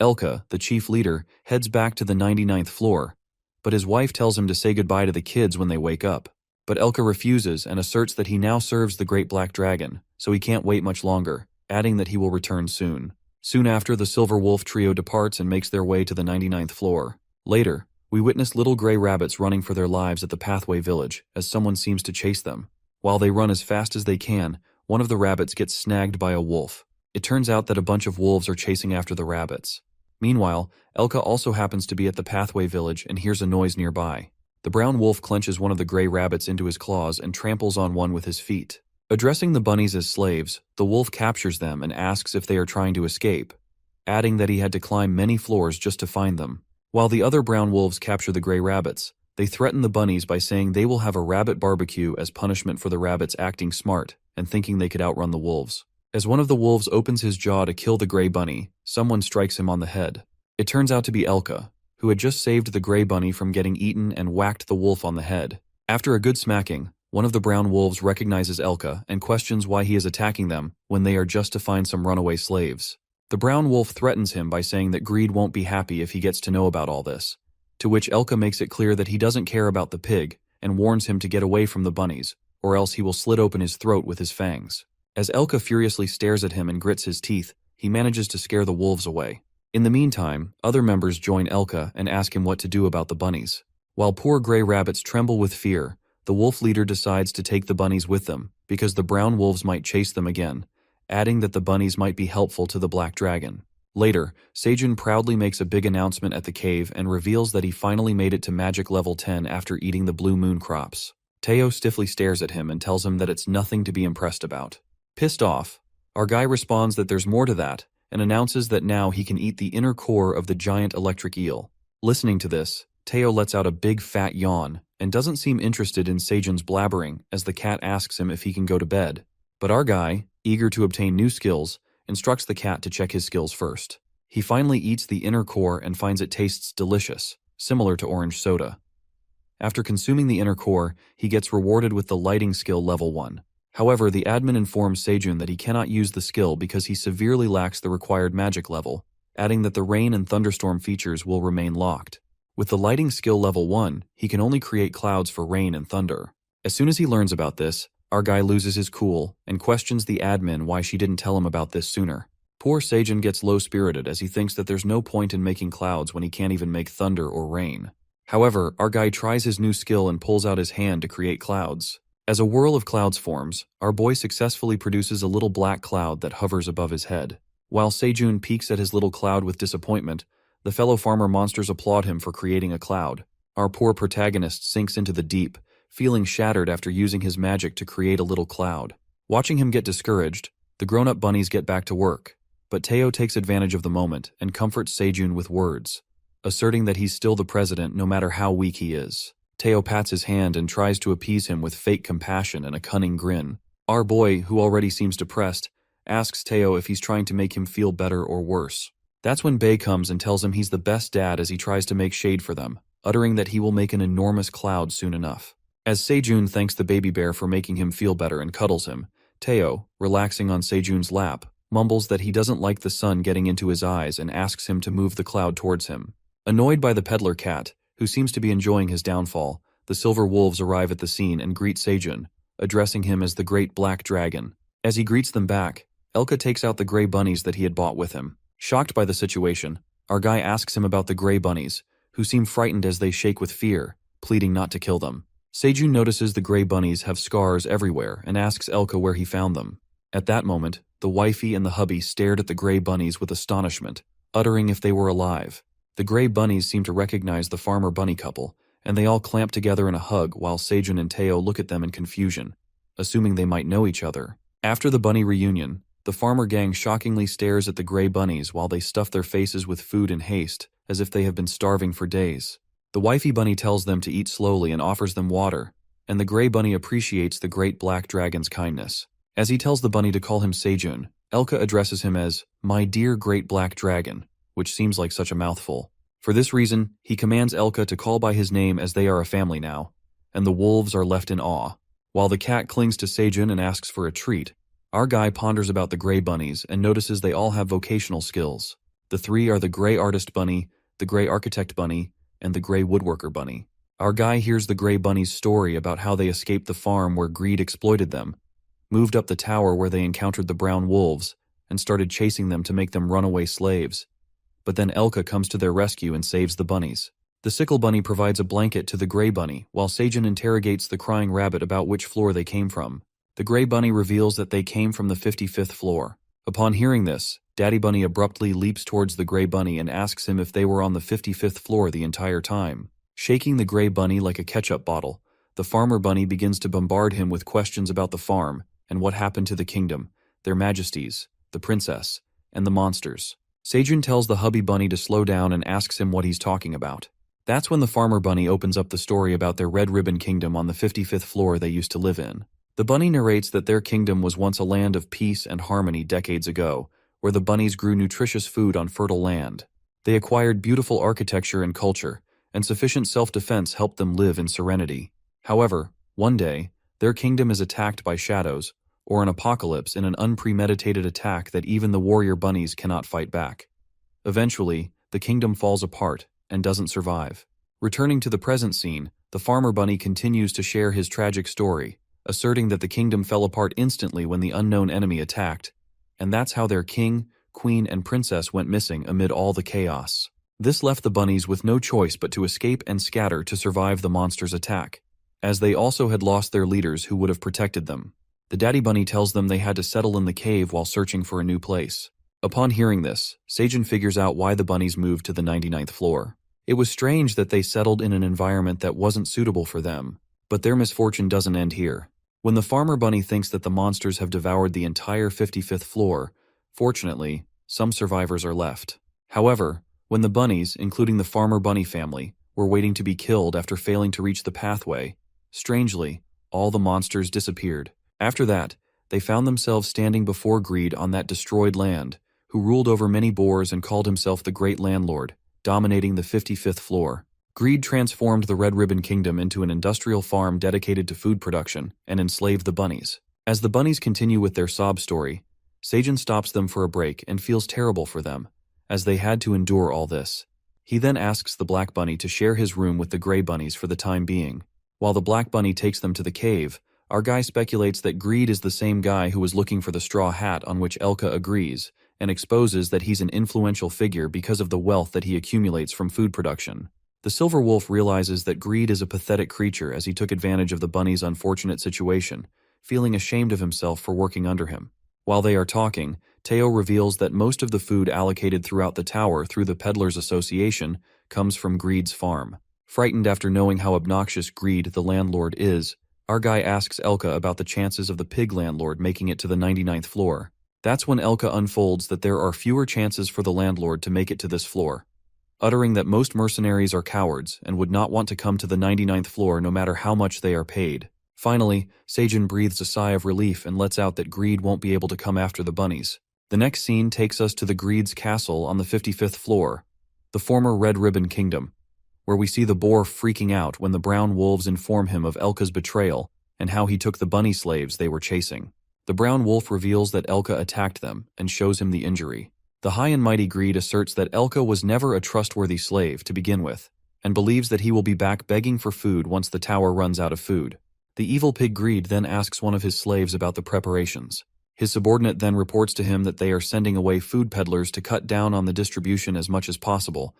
Elka, the chief leader, heads back to the 99th floor, but his wife tells him to say goodbye to the kids when they wake up. But Elka refuses and asserts that he now serves the Great Black Dragon, so he can't wait much longer, adding that he will return soon. Soon after, the Silver Wolf trio departs and makes their way to the 99th floor. Later, we witness little gray rabbits running for their lives at the Pathway Village, as someone seems to chase them. While they run as fast as they can, one of the rabbits gets snagged by a wolf. It turns out that a bunch of wolves are chasing after the rabbits. Meanwhile, Elka also happens to be at the Pathway Village and hears a noise nearby. The brown wolf clenches one of the gray rabbits into his claws and tramples on one with his feet. Addressing the bunnies as slaves, the wolf captures them and asks if they are trying to escape, adding that he had to climb many floors just to find them. While the other brown wolves capture the gray rabbits, they threaten the bunnies by saying they will have a rabbit barbecue as punishment for the rabbits acting smart and thinking they could outrun the wolves. As one of the wolves opens his jaw to kill the gray bunny, someone strikes him on the head. It turns out to be Elka, who had just saved the gray bunny from getting eaten and whacked the wolf on the head. After a good smacking, one of the brown wolves recognizes Elka and questions why he is attacking them when they are just to find some runaway slaves. The brown wolf threatens him by saying that Greed won't be happy if he gets to know about all this, to which Elka makes it clear that he doesn't care about the pig and warns him to get away from the bunnies, or else he will slit open his throat with his fangs. As Elka furiously stares at him and grits his teeth, he manages to scare the wolves away. In the meantime, other members join Elka and ask him what to do about the bunnies. While poor gray rabbits tremble with fear, The wolf leader decides to take the bunnies with them, because the brown wolves might chase them again, adding that the bunnies might be helpful to the black dragon. Later, Sejun proudly makes a big announcement at the cave and reveals that he finally made it to magic level 10 after eating the blue moon crops. Teo stiffly stares at him and tells him that it's nothing to be impressed about. Pissed off, our guy responds that there's more to that, and announces that now he can eat the inner core of the giant electric eel. Listening to this, Teo lets out a big fat yawn, and doesn't seem interested in Sejun's blabbering as the cat asks him if he can go to bed. But our guy, eager to obtain new skills, instructs the cat to check his skills first. He finally eats the inner core and finds it tastes delicious, similar to orange soda. After consuming the inner core, he gets rewarded with the lighting skill level 1. However, the admin informs Sejun that he cannot use the skill because he severely lacks the required magic level, adding that the rain and thunderstorm features will remain locked. With the lighting skill level 1, he can only create clouds for rain and thunder. As soon as he learns about this, our guy loses his cool and questions the admin why she didn't tell him about this sooner. Poor Sejun gets low-spirited as he thinks that there's no point in making clouds when he can't even make thunder or rain. However, our guy tries his new skill and pulls out his hand to create clouds. As a whirl of clouds forms, our boy successfully produces a little black cloud that hovers above his head. While Sejun peeks at his little cloud with disappointment, the fellow farmer monsters applaud him for creating a cloud. Our poor protagonist sinks into the deep, feeling shattered after using his magic to create a little cloud. Watching him get discouraged, the grown-up bunnies get back to work, but Teo takes advantage of the moment and comforts Sejun with words, asserting that he's still the president no matter how weak he is. Teo pats his hand and tries to appease him with fake compassion and a cunning grin. Our boy, who already seems depressed, asks Teo if he's trying to make him feel better or worse. That's when Bae comes and tells him he's the best dad as he tries to make shade for them, uttering that he will make an enormous cloud soon enough. As Sejun thanks the baby bear for making him feel better and cuddles him, Teo, relaxing on Sejun's lap, mumbles that he doesn't like the sun getting into his eyes and asks him to move the cloud towards him. Annoyed by the peddler cat, who seems to be enjoying his downfall, the silver wolves arrive at the scene and greet Sejun, addressing him as the Great Black Dragon. As he greets them back, Elka takes out the gray bunnies that he had bought with him. Shocked by the situation, our guy asks him about the gray bunnies, who seem frightened as they shake with fear, pleading not to kill them. Sejun notices the gray bunnies have scars everywhere and asks Elka where he found them. At that moment, the wifey and the hubby stared at the gray bunnies with astonishment, uttering if they were alive. The gray bunnies seem to recognize the farmer bunny couple, and they all clamp together in a hug while Sejun and Teo look at them in confusion, assuming they might know each other. After the bunny reunion, the farmer gang shockingly stares at the gray bunnies while they stuff their faces with food in haste, as if they have been starving for days. The wifey bunny tells them to eat slowly and offers them water, and the gray bunny appreciates the Great Black Dragon's kindness. As he tells the bunny to call him Sejun, Elka addresses him as, "My dear Great Black Dragon," which seems like such a mouthful. For this reason, he commands Elka to call by his name as they are a family now, and the wolves are left in awe. While the cat clings to Sejun and asks for a treat, our guy ponders about the gray bunnies and notices they all have vocational skills. The three are the gray artist bunny, the gray architect bunny, and the gray woodworker bunny. Our guy hears the gray bunny's story about how they escaped the farm where greed exploited them, moved up the tower where they encountered the brown wolves, and started chasing them to make them runaway slaves. But then Elka comes to their rescue and saves the bunnies. The sickle bunny provides a blanket to the gray bunny, while Sejun interrogates the crying rabbit about which floor they came from. The gray bunny reveals that they came from the 55th floor. Upon hearing this, Daddy Bunny abruptly leaps towards the gray bunny and asks him if they were on the 55th floor the entire time. Shaking the gray bunny like a ketchup bottle, the farmer bunny begins to bombard him with questions about the farm and what happened to the kingdom, their majesties, the princess, and the monsters. Sejun tells the hubby bunny to slow down and asks him what he's talking about. That's when the farmer bunny opens up the story about their red ribbon kingdom on the 55th floor they used to live in. The bunny narrates that their kingdom was once a land of peace and harmony decades ago, where the bunnies grew nutritious food on fertile land. They acquired beautiful architecture and culture, and sufficient self-defense helped them live in serenity. However, one day, their kingdom is attacked by shadows, or an apocalypse in an unpremeditated attack that even the warrior bunnies cannot fight back. Eventually, the kingdom falls apart and doesn't survive. Returning to the present scene, the farmer bunny continues to share his tragic story, asserting that the kingdom fell apart instantly when the unknown enemy attacked, and that's how their king, queen, and princess went missing amid all the chaos. This left the bunnies with no choice but to escape and scatter to survive the monster's attack. as they also had lost their leaders who would have protected them. The daddy bunny tells them they had to settle in the cave while searching for a new place. Upon hearing this, Seijun figures out why the bunnies moved to the 99th floor. It was strange that they settled in an environment that wasn't suitable for them, but their misfortune doesn't end here. When the farmer bunny thinks that the monsters have devoured the entire 55th floor, fortunately, some survivors are left. However, when the bunnies, including the farmer bunny family, were waiting to be killed after failing to reach the pathway, strangely, all the monsters disappeared. After that, they found themselves standing before Greed on that destroyed land, who ruled over many boars and called himself the Great Landlord, dominating the 55th floor. Greed transformed the Red Ribbon Kingdom into an industrial farm dedicated to food production and enslaved the bunnies. As the bunnies continue with their sob story, Seijun stops them for a break and feels terrible for them, as they had to endure all this. He then asks the black bunny to share his room with the gray bunnies for the time being. While the black bunny takes them to the cave, our guy speculates that Greed is the same guy who was looking for the straw hat, on which Elka agrees, and exposes that he's an influential figure because of the wealth that he accumulates from food production. The silver wolf realizes that Greed is a pathetic creature as he took advantage of the bunny's unfortunate situation, feeling ashamed of himself for working under him. While they are talking, Teo reveals that most of the food allocated throughout the tower through the Peddlers Association comes from Greed's farm. Frightened after knowing how obnoxious Greed, the landlord, is, our guy asks Elka about the chances of the pig landlord making it to the 99th floor. That's when Elka unfolds that there are fewer chances for the landlord to make it to this floor, uttering that most mercenaries are cowards and would not want to come to the 99th floor no matter how much they are paid. Finally, Seijun breathes a sigh of relief and lets out that Greed won't be able to come after the bunnies. The next scene takes us to the Greed's castle on the 55th floor, the former Red Ribbon Kingdom, where we see the boar freaking out when the brown wolves inform him of Elka's betrayal and how he took the bunny slaves they were chasing. The brown wolf reveals that Elka attacked them and shows him the injury. The high and mighty Greed asserts that Elka was never a trustworthy slave to begin with, and believes that he will be back begging for food once the tower runs out of food. The evil pig Greed then asks one of his slaves about the preparations. His subordinate then reports to him that they are sending away food peddlers to cut down on the distribution as much as possible,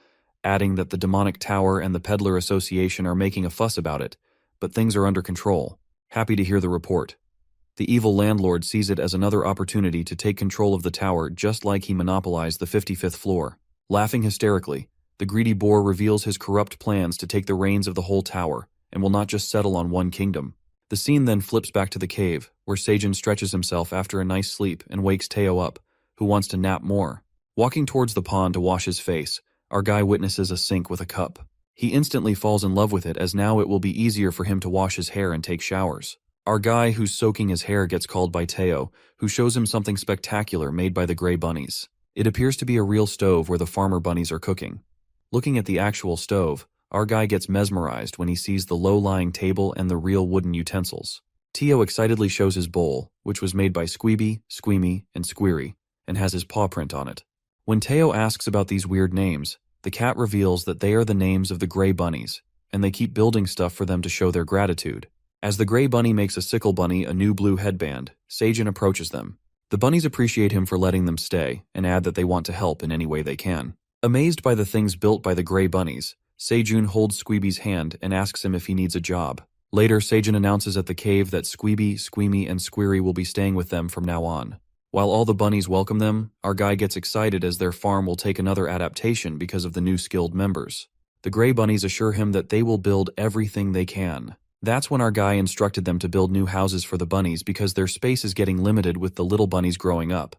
adding that the demonic tower and the Peddler Association are making a fuss about it, but things are under control. Happy to hear the report. The evil landlord sees it as another opportunity to take control of the tower, just like he monopolized the 55th floor. Laughing hysterically, the greedy boar reveals his corrupt plans to take the reins of the whole tower, and will not just settle on one kingdom. The scene then flips back to the cave, where Seijun stretches himself after a nice sleep and wakes Teo up, who wants to nap more. Walking towards the pond to wash his face, our guy witnesses a sink with a cup. He instantly falls in love with it, as now it will be easier for him to wash his hair and take showers. Our guy who's soaking his hair gets called by Teo, who shows him something spectacular made by the gray bunnies. It appears to be a real stove where the farmer bunnies are cooking. Looking at the actual stove, our guy gets mesmerized when he sees the low-lying table and the real wooden utensils. Teo excitedly shows his bowl, which was made by Squeeby, Squeamy, and Squeary, and has his paw print on it. When Teo asks about these weird names, the cat reveals that they are the names of the gray bunnies, and they keep building stuff for them to show their gratitude. As the gray bunny makes a sickle bunny a new blue headband, Seijun approaches them. The bunnies appreciate him for letting them stay, and add that they want to help in any way they can. Amazed by the things built by the gray bunnies, Seijun holds Squeeby's hand and asks him if he needs a job. Later, Seijun announces at the cave that Squeeby, Squeamy, and Squeary will be staying with them from now on. While all the bunnies welcome them, our guy gets excited as their farm will take another adaptation because of the new skilled members. The gray bunnies assure him that they will build everything they can. That's when our guy instructed them to build new houses for the bunnies because their space is getting limited with the little bunnies growing up,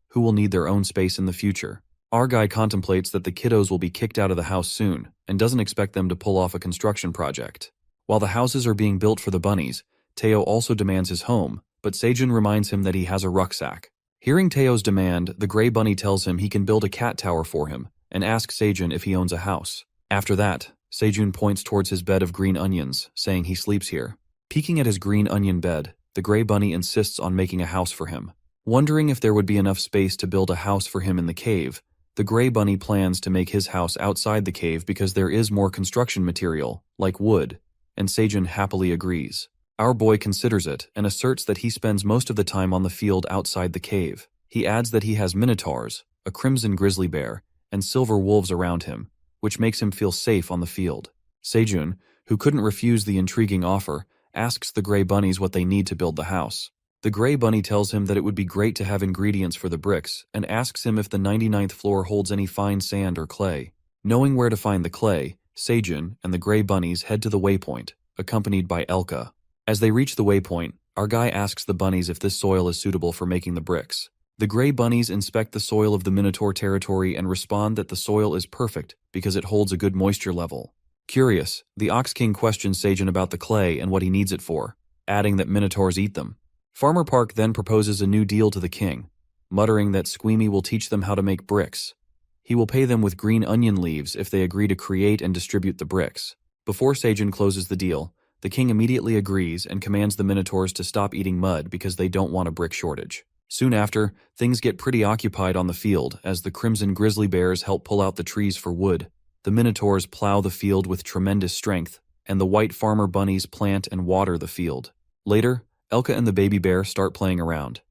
who will need their own space in the future. Our guy contemplates that the kiddos will be kicked out of the house soon, and doesn't expect them to pull off a construction project. While the houses are being built for the bunnies, Teo also demands his home, but Seijun reminds him that he has a rucksack. Hearing Teo's demand, the gray bunny tells him he can build a cat tower for him, and asks Seijun if he owns a house. After that, Seijun points towards his bed of green onions, saying he sleeps here. Peeking at his green onion bed, the gray bunny insists on making a house for him. Wondering if there would be enough space to build a house for him in the cave, the gray bunny plans to make his house outside the cave because there is more construction material, like wood, and Seijun happily agrees. Our boy considers it and asserts that he spends most of the time on the field outside the cave. He adds that he has minotaurs, a crimson grizzly bear, and silver wolves around him, which makes him feel safe on the field. Seijun, who couldn't refuse the intriguing offer, asks the gray bunnies what they need to build the house. The gray bunny tells him that it would be great to have ingredients for the bricks and asks him if the 99th floor holds any fine sand or clay. Knowing where to find the clay, Sejun and the gray bunnies head to the waypoint, accompanied by Elka. As they reach the waypoint, our guy asks the bunnies if this soil is suitable for making the bricks. The gray bunnies inspect the soil of the Minotaur territory and respond that the soil is perfect because it holds a good moisture level. Curious, the Ox King questions Sejun about the clay and what he needs it for, adding that Minotaurs eat them. Farmer Park then proposes a new deal to the king, muttering that Squeamy will teach them how to make bricks. He will pay them with green onion leaves if they agree to create and distribute the bricks. Before Sejun closes the deal, the king immediately agrees and commands the Minotaurs to stop eating mud because they don't want a brick shortage. Soon after, things get pretty occupied on the field as the crimson grizzly bears help pull out the trees for wood. The Minotaurs plow the field with tremendous strength, and the white farmer bunnies plant and water the field. Later, Elka and the baby bear start playing around.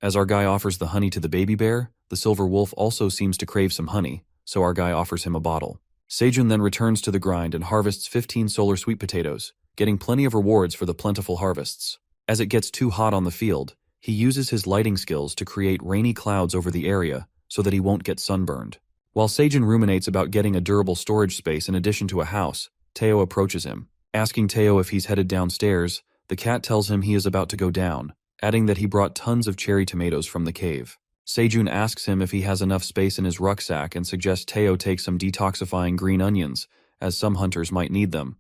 As our guy offers the honey to the baby bear, the silver wolf also seems to crave some honey, so our guy offers him a bottle. Sejun then returns to the grind and harvests 15 solar sweet potatoes, getting plenty of rewards for the plentiful harvests. As it gets too hot on the field, he uses his lighting skills to create rainy clouds over the area so that he won't get sunburned. While Sejun ruminates about getting a durable storage space in addition to a house, Teo approaches him. Asking Teo if he's headed downstairs, the cat tells him he is about to go down, adding that he brought tons of cherry tomatoes from the cave. Sejun asks him if he has enough space in his rucksack and suggests Teo take some detoxifying green onions, as some hunters might need them.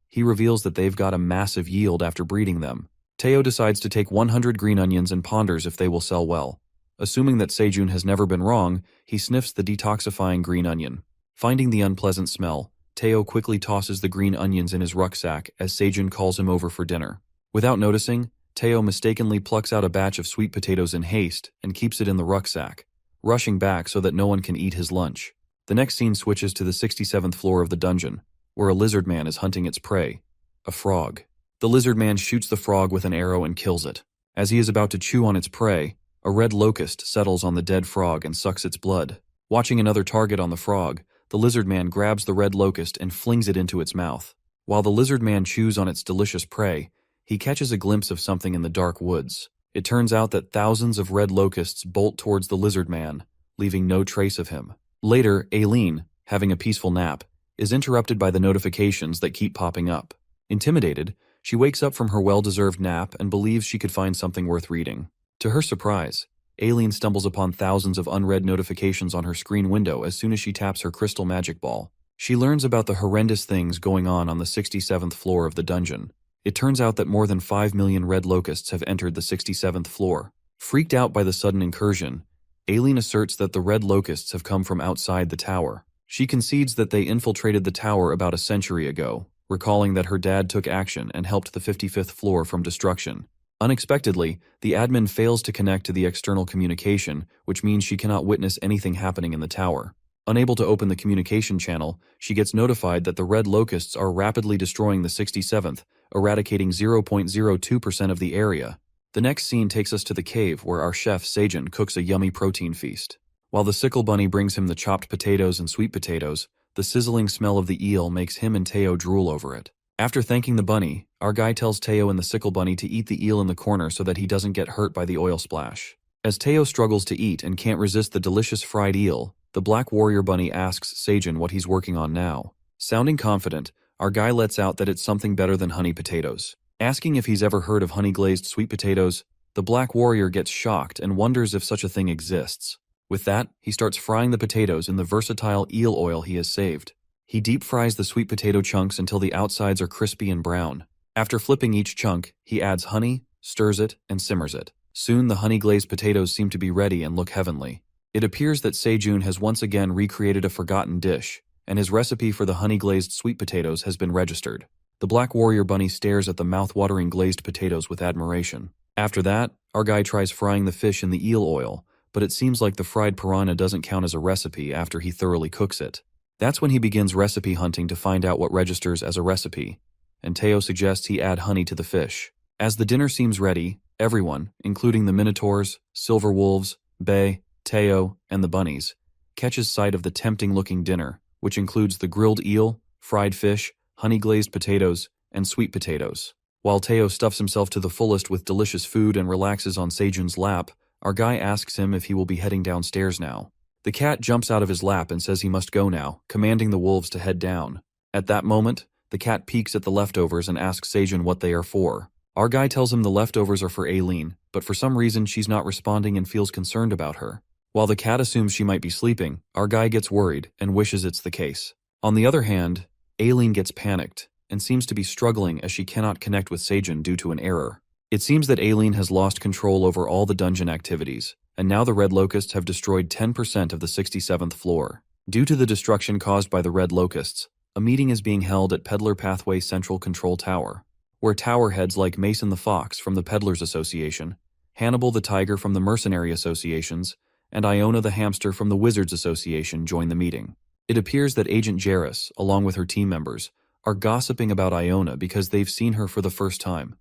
He reveals that they've got a massive yield after breeding them. Teo decides to take 100 green onions and ponders if they will sell well. Assuming that Sejun has never been wrong, he sniffs the detoxifying green onion. Finding the unpleasant smell, Teo quickly tosses the green onions in his rucksack as Sejun calls him over for dinner. Without noticing, Teo mistakenly plucks out a batch of sweet potatoes in haste and keeps it in the rucksack, rushing back so that no one can eat his lunch. The next scene switches to the 67th floor of the dungeon, where a lizard man is hunting its prey, a frog. The lizard man shoots the frog with an arrow and kills it. As he is about to chew on its prey, a red locust settles on the dead frog and sucks its blood. Watching another target on the frog, the lizard man grabs the red locust and flings it into its mouth. While the lizard man chews on its delicious prey, he catches a glimpse of something in the dark woods. It turns out that thousands of red locusts bolt towards the lizard man, leaving no trace of him. Later, Aileen, having a peaceful nap, is interrupted by the notifications that keep popping up. Intimidated, she wakes up from her well-deserved nap and believes she could find something worth reading. To her surprise, Aileen stumbles upon thousands of unread notifications on her screen window as soon as she taps her crystal magic ball. She learns about the horrendous things going on the 67th floor of the dungeon. It turns out that more than 5 million red locusts have entered the 67th floor. Freaked out by the sudden incursion, Aileen asserts that the red locusts have come from outside the tower. She concedes that they infiltrated the tower about a century ago, recalling that her dad took action and helped the 55th floor from destruction. Unexpectedly, the admin fails to connect to the external communication, which means she cannot witness anything happening in the tower. Unable to open the communication channel, she gets notified that the red locusts are rapidly destroying the 67th, eradicating 0.02% of the area. The next scene takes us to the cave where our chef Sejun cooks a yummy protein feast. While the sickle bunny brings him the chopped potatoes and sweet potatoes, the sizzling smell of the eel makes him and Teo drool over it. After thanking the bunny, our guy tells Teo and the sickle bunny to eat the eel in the corner so that he doesn't get hurt by the oil splash. As Teo struggles to eat and can't resist the delicious fried eel, the black warrior bunny asks Sejun what he's working on now. Sounding confident, our guy lets out that it's something better than honey potatoes. Asking if he's ever heard of honey-glazed sweet potatoes, the black warrior gets shocked and wonders if such a thing exists. With that, he starts frying the potatoes in the versatile eel oil he has saved. He deep fries the sweet potato chunks until the outsides are crispy and brown. After flipping each chunk, he adds honey, stirs it, and simmers it. Soon the honey-glazed potatoes seem to be ready and look heavenly. It appears that Sejun has once again recreated a forgotten dish, and his recipe for the honey-glazed sweet potatoes has been registered. The black warrior bunny stares at the mouth-watering glazed potatoes with admiration. After that, our guy tries frying the fish in the eel oil, but it seems like the fried piranha doesn't count as a recipe after he thoroughly cooks it. That's when he begins recipe hunting to find out what registers as a recipe, and Teo suggests he add honey to the fish. As the dinner seems ready, everyone, including the minotaurs, silver wolves, Bae, Teo, and the bunnies, catches sight of the tempting-looking dinner, which includes the grilled eel, fried fish, honey-glazed potatoes, and sweet potatoes. While Teo stuffs himself to the fullest with delicious food and relaxes on Sejun's lap, our guy asks him if he will be heading downstairs now. The cat jumps out of his lap and says he must go now, commanding the wolves to head down. At that moment, the cat peeks at the leftovers and asks Sejun what they are for. Our guy tells him the leftovers are for Aileen, but for some reason she's not responding and feels concerned about her. While the cat assumes she might be sleeping, our guy gets worried and wishes it's the case. On the other hand, Aileen gets panicked and seems to be struggling as she cannot connect with Sejun due to an error. It seems that Aileen has lost control over all the dungeon activities, and now the Red Locusts have destroyed 10% of the 67th floor. Due to the destruction caused by the Red Locusts, a meeting is being held at Peddler Pathway Central Control Tower, where tower heads like Mason the Fox from the Peddlers Association, Hannibal the Tiger from the Mercenary Associations, and Iona the Hamster from the Wizards Association join the meeting. It appears that Agent Jarrus, along with her team members, are gossiping about Iona because they've seen her for the first time.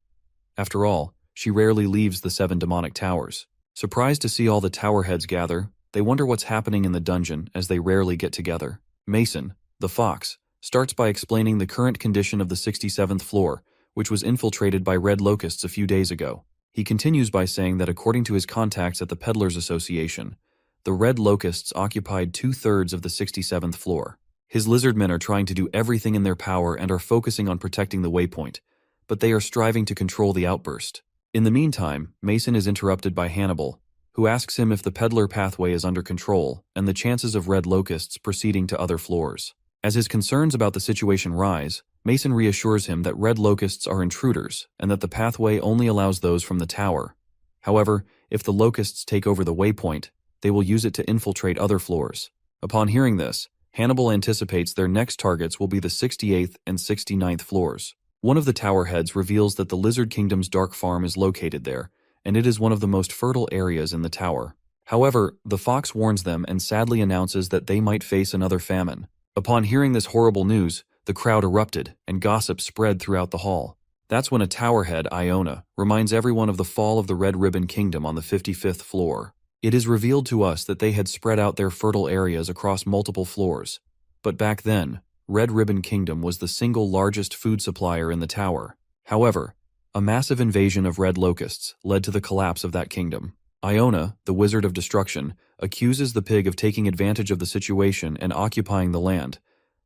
After all, she rarely leaves the 7 demonic towers. Surprised to see all the tower heads gather, they wonder what's happening in the dungeon as they rarely get together. Mason, the Fox, starts by explaining the current condition of the 67th floor, which was infiltrated by Red Locusts a few days ago. He continues by saying that according to his contacts at the Peddlers Association, the Red Locusts occupied 2/3 of the 67th floor. His lizard men are trying to do everything in their power and are focusing on protecting the waypoint, but they are striving to control the outburst. In the meantime, Mason is interrupted by Hannibal, who asks him if the Peddler Pathway is under control and the chances of Red Locusts proceeding to other floors. As his concerns about the situation rise, Mason reassures him that Red Locusts are intruders and that the pathway only allows those from the tower. However, if the Locusts take over the waypoint, they will use it to infiltrate other floors. Upon hearing this, Hannibal anticipates their next targets will be the 68th and 69th floors. One of the tower heads reveals that the Lizard Kingdom's dark farm is located there, and it is one of the most fertile areas in the tower. However, the Fox warns them and sadly announces that they might face another famine. Upon hearing this horrible news, the crowd erupted, and gossip spread throughout the hall. That's when a tower head, Iona, reminds everyone of the fall of the Red Ribbon Kingdom on the 55th floor. It is revealed to us that they had spread out their fertile areas across multiple floors. But back then, Red Ribbon Kingdom was the single largest food supplier in the tower. However, a massive invasion of red locusts led to the collapse of that kingdom. Iona, the Wizard of Destruction, accuses the pig of taking advantage of the situation and occupying the land,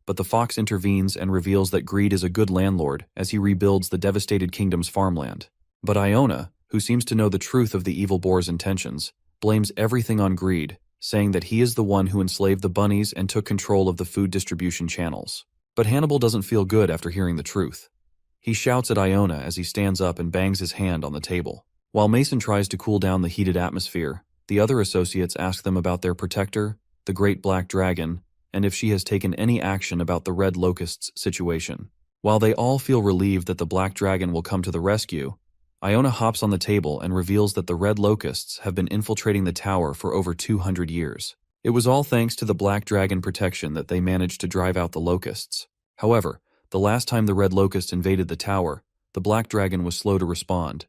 but the fox intervenes and reveals that Greed is a good landlord as he rebuilds the devastated kingdom's farmland. But Iona, who seems to know the truth of the evil boar's intentions, blames everything on Greed, saying that he is the one who enslaved the bunnies and took control of the food distribution channels. But Hannibal doesn't feel good after hearing the truth. He shouts at Iona as he stands up and bangs his hand on the table. While Mason tries to cool down the heated atmosphere, the other associates ask them about their protector, the Great Black Dragon, and if she has taken any action about the Red Locusts situation. While they all feel relieved that the Black Dragon will come to the rescue, Iona hops on the table and reveals that the Red Locusts have been infiltrating the tower for over 200 years. It was all thanks to the Black Dragon protection that they managed to drive out the Locusts. However, the last time the Red Locusts invaded the tower, the Black Dragon was slow to respond,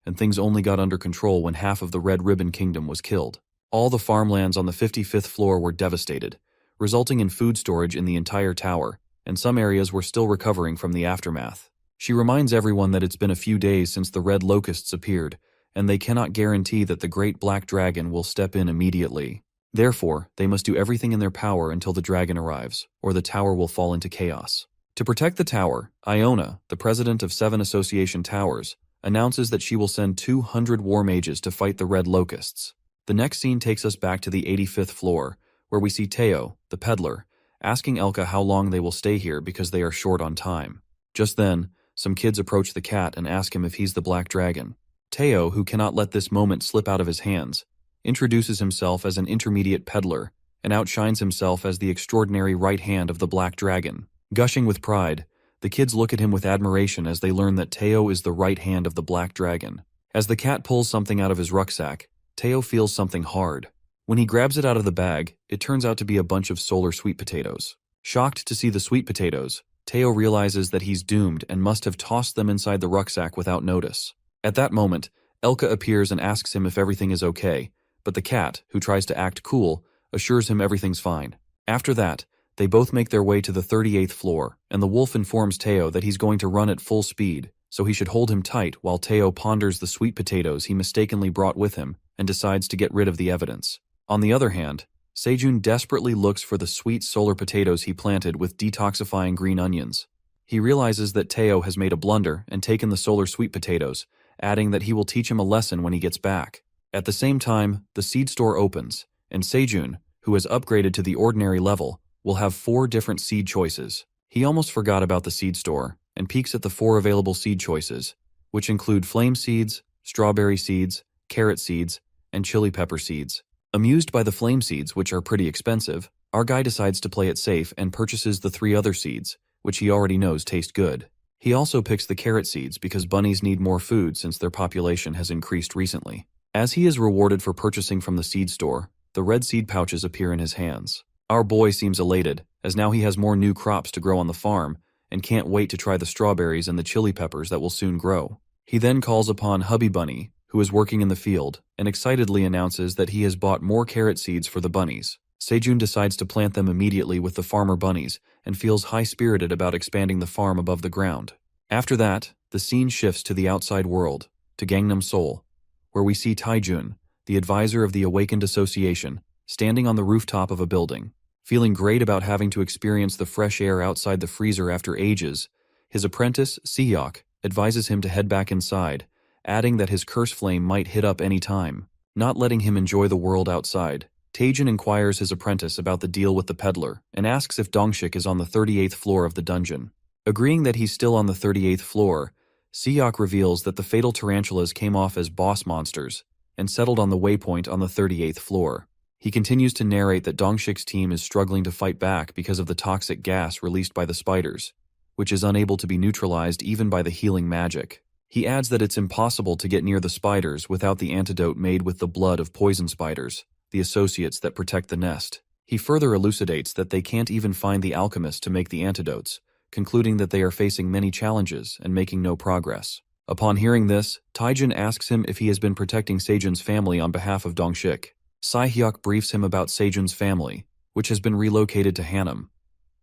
and things only got under control when half of the Red Ribbon Kingdom was killed. All the farmlands on the 55th floor were devastated, resulting in food storage in the entire tower, and some areas were still recovering from the aftermath. She reminds everyone that it's been a few days since the Red Locusts appeared, and they cannot guarantee that the Great Black Dragon will step in immediately. Therefore, they must do everything in their power until the dragon arrives, or the tower will fall into chaos. To protect the tower, Iona, the president of 7 Association Towers, announces that she will send 200 war mages to fight the Red Locusts. The next scene takes us back to the 85th floor, where we see Teo, the peddler, asking Elka how long they will stay here because they are short on time. Just then, some kids approach the cat and ask him if he's the Black Dragon. Teo, who cannot let this moment slip out of his hands, introduces himself as an intermediate peddler and outshines himself as the extraordinary right hand of the Black Dragon. Gushing with pride, the kids look at him with admiration as they learn that Teo is the right hand of the Black Dragon. As the cat pulls something out of his rucksack, Teo feels something hard. When he grabs it out of the bag, it turns out to be a bunch of solar sweet potatoes. Shocked to see the sweet potatoes, Teo realizes that he's doomed and must have tossed them inside the rucksack without notice. At that moment, Elka appears and asks him if everything is okay, but the cat, who tries to act cool, assures him everything's fine. After that, They both make their way to the 38th floor, and the wolf informs Teo that he's going to run at full speed, so he should hold him tight while Teo ponders the sweet potatoes he mistakenly brought with him and decides to get rid of the evidence. On the other hand, Sejun desperately looks for the sweet solar potatoes he planted with detoxifying green onions. He realizes that Teo has made a blunder and taken the solar sweet potatoes, adding that he will teach him a lesson when he gets back. At the same time, the seed store opens, and Sejun, who has upgraded to the ordinary level, will have 4 different seed choices. He almost forgot about the seed store and peeks at the 4 available seed choices, which include flame seeds, strawberry seeds, carrot seeds, and chili pepper seeds. Amused by the flame seeds, which are pretty expensive, our guy decides to play it safe and purchases the 3 other seeds, which he already knows taste good. He also picks the carrot seeds because bunnies need more food since their population has increased recently. As he is rewarded for purchasing from the seed store, the red seed pouches appear in his hands. Our boy seems elated, as now he has more new crops to grow on the farm and can't wait to try the strawberries and the chili peppers that will soon grow. He then calls upon Hubby Bunny, who is working in the field, and excitedly announces that he has bought more carrot seeds for the bunnies. Sejun decides to plant them immediately with the farmer bunnies and feels high-spirited about expanding the farm above the ground. After that, the scene shifts to the outside world, to Gangnam Seoul, where we see Taejun, the advisor of the Awakened Association, standing on the rooftop of a building. Feeling great about having to experience the fresh air outside the freezer after ages, his apprentice, Sehyok, advises him to head back inside, adding that his curse flame might hit up any time. Not letting him enjoy the world outside, Taejun inquires his apprentice about the deal with the peddler and asks if Dongshik is on the 38th floor of the dungeon. Agreeing that he's still on the 38th floor, Sehyok reveals that the fatal tarantulas came off as boss monsters and settled on the waypoint on the 38th floor. He continues to narrate that Dongshik's team is struggling to fight back because of the toxic gas released by the spiders, which is unable to be neutralized even by the healing magic. He adds that it's impossible to get near the spiders without the antidote made with the blood of poison spiders, the associates that protect the nest. He further elucidates that they can't even find the alchemist to make the antidotes, concluding that they are facing many challenges and making no progress. Upon hearing this, Taejun asks him if he has been protecting Sejun's family on behalf of Dongshik. Sehyok briefs him about Sejun's family, which has been relocated to Hanam.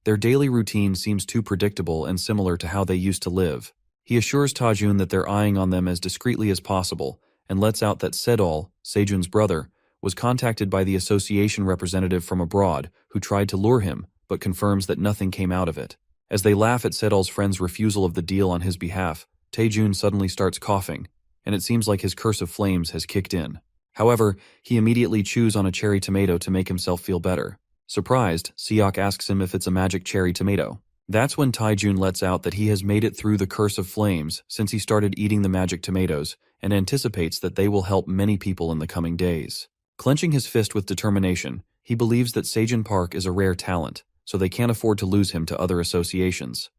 Their daily routine seems too predictable and similar to how they used to live. He assures Taejun that they're eyeing on them as discreetly as possible and lets out that Sedol, Sejun's brother, was contacted by the association representative from abroad who tried to lure him, but confirms that nothing came out of it. As they laugh at Sedol's friend's refusal of the deal on his behalf, Taejun suddenly starts coughing, and it seems like his curse of flames has kicked in. However, he immediately chews on a cherry tomato to make himself feel better. Surprised, Sehyok asks him if it's a magic cherry tomato. That's when Taejun lets out that he has made it through the curse of flames since he started eating the magic tomatoes and anticipates that they will help many people in the coming days. Clenching his fist with determination, he believes that Sejun Park is a rare talent, so they can't afford to lose him to other associations.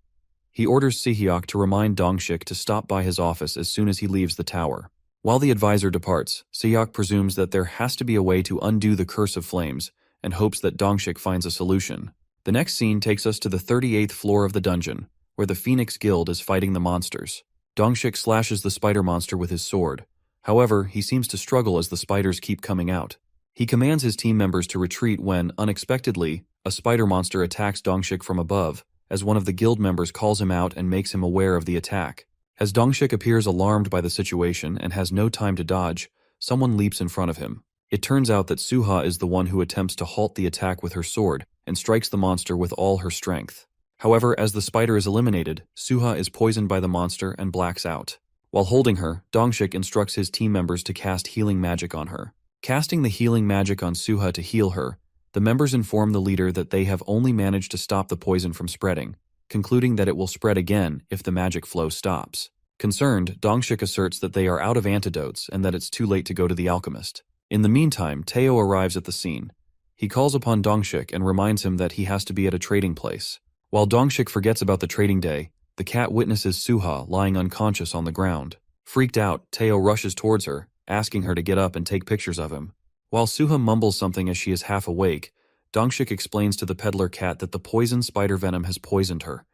He orders Sehyok to remind Dongshik to stop by his office as soon as he leaves the tower. While the advisor departs, Sehyok presumes that there has to be a way to undo the curse of flames and hopes that Dongshik finds a solution. The next scene takes us to the 38th floor of the dungeon, where the Phoenix Guild is fighting the monsters. Dongshik slashes the spider monster with his sword. However, he seems to struggle as the spiders keep coming out. He commands his team members to retreat when, unexpectedly, a spider monster attacks Dongshik from above, as one of the guild members calls him out and makes him aware of the attack. As Dongshik appears alarmed by the situation and has no time to dodge, someone leaps in front of him. It turns out that Suha is the one who attempts to halt the attack with her sword and strikes the monster with all her strength. However, as the spider is eliminated, Suha is poisoned by the monster and blacks out. While holding her, Dongshik instructs his team members to cast healing magic on her. Casting the healing magic on Suha to heal her, the members inform the leader that they have only managed to stop the poison from spreading, concluding that it will spread again if the magic flow stops. Concerned, Dongshik asserts that they are out of antidotes and that it's too late to go to the alchemist. In the meantime, Teo arrives at the scene. He calls upon Dongshik and reminds him that he has to be at a trading place. While Dongshik forgets about the trading day, the cat witnesses Suha lying unconscious on the ground. Freaked out, Teo rushes towards her, asking her to get up and take pictures of him. While Suha mumbles something as she is half awake, Dongshik explains to the peddler cat that the poison spider venom has poisoned her.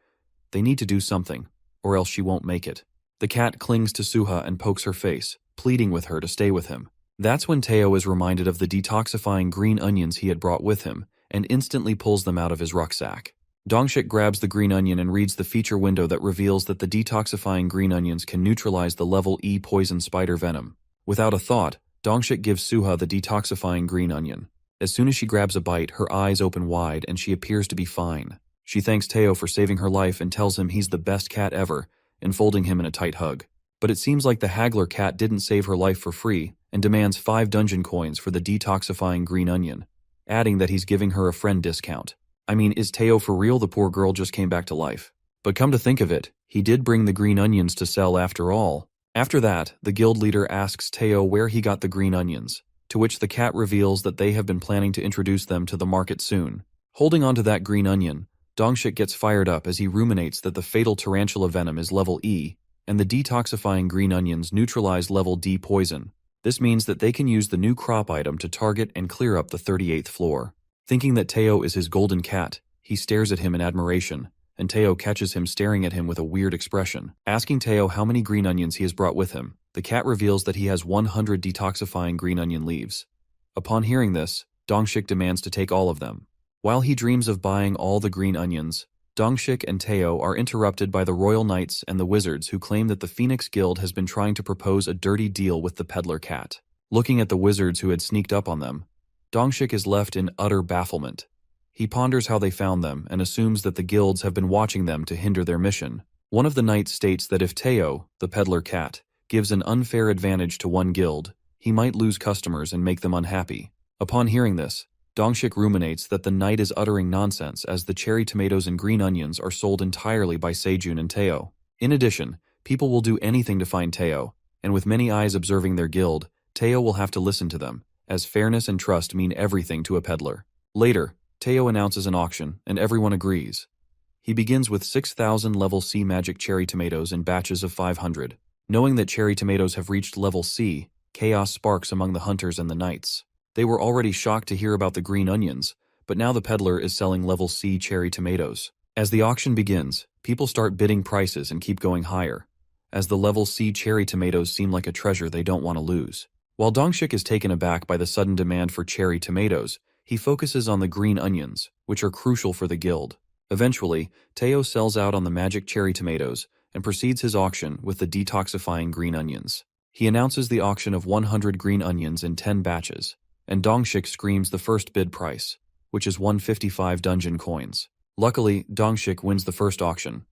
They need to do something, or else she won't make it. The cat clings to Suha and pokes her face, pleading with her to stay with him. That's when Teo is reminded of the detoxifying green onions he had brought with him, and instantly pulls them out of his rucksack. Dongshik grabs the green onion and reads the feature window that reveals that the detoxifying green onions can neutralize the level E poison spider venom. Without a thought, Dongshik gives Suha the detoxifying green onion. As soon as she grabs a bite, her eyes open wide and she appears to be fine. She thanks Teo for saving her life and tells him he's the best cat ever, enfolding him in a tight hug. But it seems like the haggler cat didn't save her life for free and demands 5 dungeon coins for the detoxifying green onion, adding that he's giving her a friend discount. I mean, is Teo for real? The poor girl just came back to life. But come to think of it, he did bring the green onions to sell after all. After that, the guild leader asks Teo where he got the green onions, to which the cat reveals that they have been planning to introduce them to the market soon. Holding onto that green onion, Dongshik gets fired up as he ruminates that the fatal tarantula venom is level E, and the detoxifying green onions neutralize level D poison. This means that they can use the new crop item to target and clear up the 38th floor. Thinking that Teo is his golden cat, he stares at him in admiration, and Teo catches him staring at him with a weird expression. Asking Teo how many green onions he has brought with him, the cat reveals that he has 100 detoxifying green onion leaves. Upon hearing this, Dongshik demands to take all of them. While he dreams of buying all the green onions, Dongshik and Teo are interrupted by the royal knights and the wizards who claim that the Phoenix Guild has been trying to propose a dirty deal with the peddler cat. Looking at the wizards who had sneaked up on them, Dongshik is left in utter bafflement. He ponders how they found them and assumes that the guilds have been watching them to hinder their mission. One of the knights states that if Teo, the peddler cat, gives an unfair advantage to one guild, he might lose customers and make them unhappy. Upon hearing this, Dongshik ruminates that the knight is uttering nonsense as the cherry tomatoes and green onions are sold entirely by Sejun and Teo. In addition, people will do anything to find Teo, and with many eyes observing their guild, Teo will have to listen to them, as fairness and trust mean everything to a peddler. Later, Teo announces an auction, and everyone agrees. He begins with 6,000 level C magic cherry tomatoes in batches of 500. Knowing that cherry tomatoes have reached level C, chaos sparks among the hunters and the knights. They were already shocked to hear about the green onions, but now the peddler is selling level C cherry tomatoes. As the auction begins, people start bidding prices and keep going higher, as the level C cherry tomatoes seem like a treasure they don't want to lose. While Dongshik is taken aback by the sudden demand for cherry tomatoes, he focuses on the green onions, which are crucial for the guild. Eventually, Teo sells out on the magic cherry tomatoes and proceeds his auction with the detoxifying green onions. He announces the auction of 100 green onions in 10 batches, and Dongshik screams the first bid price, which is 155 dungeon coins. Luckily, Dongshik wins the first auction,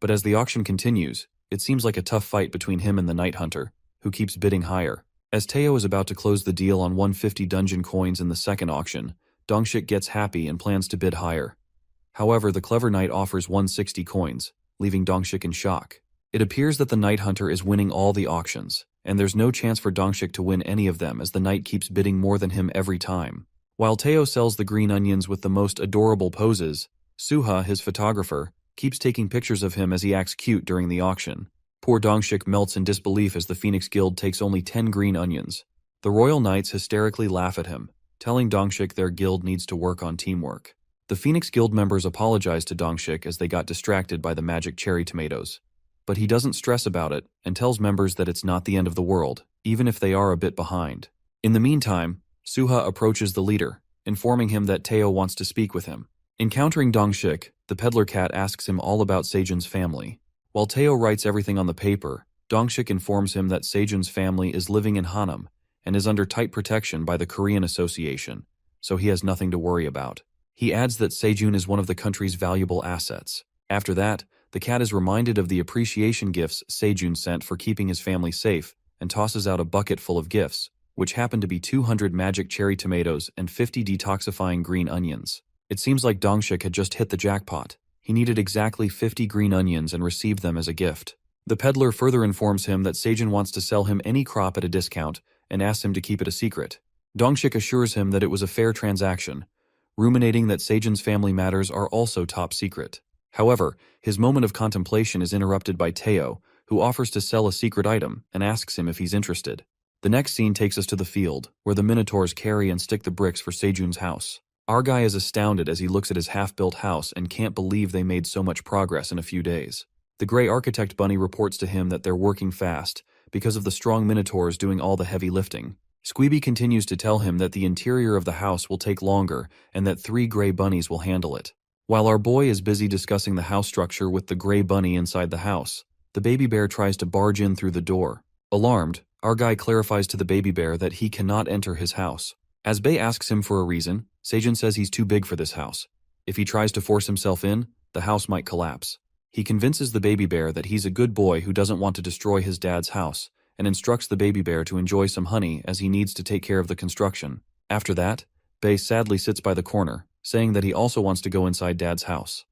but as the auction continues, it seems like a tough fight between him and the night hunter, who keeps bidding higher. As Teo is about to close the deal on 150 dungeon coins in the second auction, Dongshik gets happy and plans to bid higher. However, the clever knight offers 160 coins, leaving Dongshik in shock. It appears that the night hunter is winning all the auctions, and there's no chance for Dongshik to win any of them as the knight keeps bidding more than him every time. While Teo sells the green onions with the most adorable poses, Suha, his photographer, keeps taking pictures of him as he acts cute during the auction. Poor Dongshik melts in disbelief as the Phoenix Guild takes only 10 green onions. The royal knights hysterically laugh at him, telling Dongshik their guild needs to work on teamwork. The Phoenix Guild members apologize to Dongshik as they got distracted by the magic cherry tomatoes. But he doesn't stress about it and tells members that it's not the end of the world, even if they are a bit behind. In the meantime, Suha approaches the leader, informing him that Teo wants to speak with him. Encountering Dongshik, the peddler cat asks him all about Sejun's family. While Teo writes everything on the paper, Dongshik informs him that Sejun's family is living in Hanam and is under tight protection by the Korean Association, so he has nothing to worry about. He adds that Sejun is one of the country's valuable assets. After that, the cat is reminded of the appreciation gifts Sejun sent for keeping his family safe and tosses out a bucket full of gifts, which happen to be 200 magic cherry tomatoes and 50 detoxifying green onions. It seems like Dongshik had just hit the jackpot. He needed exactly 50 green onions and received them as a gift. The peddler further informs him that Sejun wants to sell him any crop at a discount and asks him to keep it a secret. Dongshik assures him that it was a fair transaction, ruminating that Sejun's family matters are also top secret. However, his moment of contemplation is interrupted by Teo, who offers to sell a secret item and asks him if he's interested. The next scene takes us to the field, where the minotaurs carry and stick the bricks for Sejun's house. Our guy is astounded as he looks at his half-built house and can't believe they made so much progress in a few days. The gray architect bunny reports to him that they're working fast because of the strong minotaurs doing all the heavy lifting. Squeeby continues to tell him that the interior of the house will take longer and that 3 gray bunnies will handle it. While our boy is busy discussing the house structure with the gray bunny inside the house, the baby bear tries to barge in through the door. Alarmed, our guy clarifies to the baby bear that he cannot enter his house. As Bae asks him for a reason, Sejun says he's too big for this house. If he tries to force himself in, the house might collapse. He convinces the baby bear that he's a good boy who doesn't want to destroy his dad's house, and instructs the baby bear to enjoy some honey as he needs to take care of the construction. After that, Bae sadly sits by the corner, saying that he also wants to go inside Dad's house.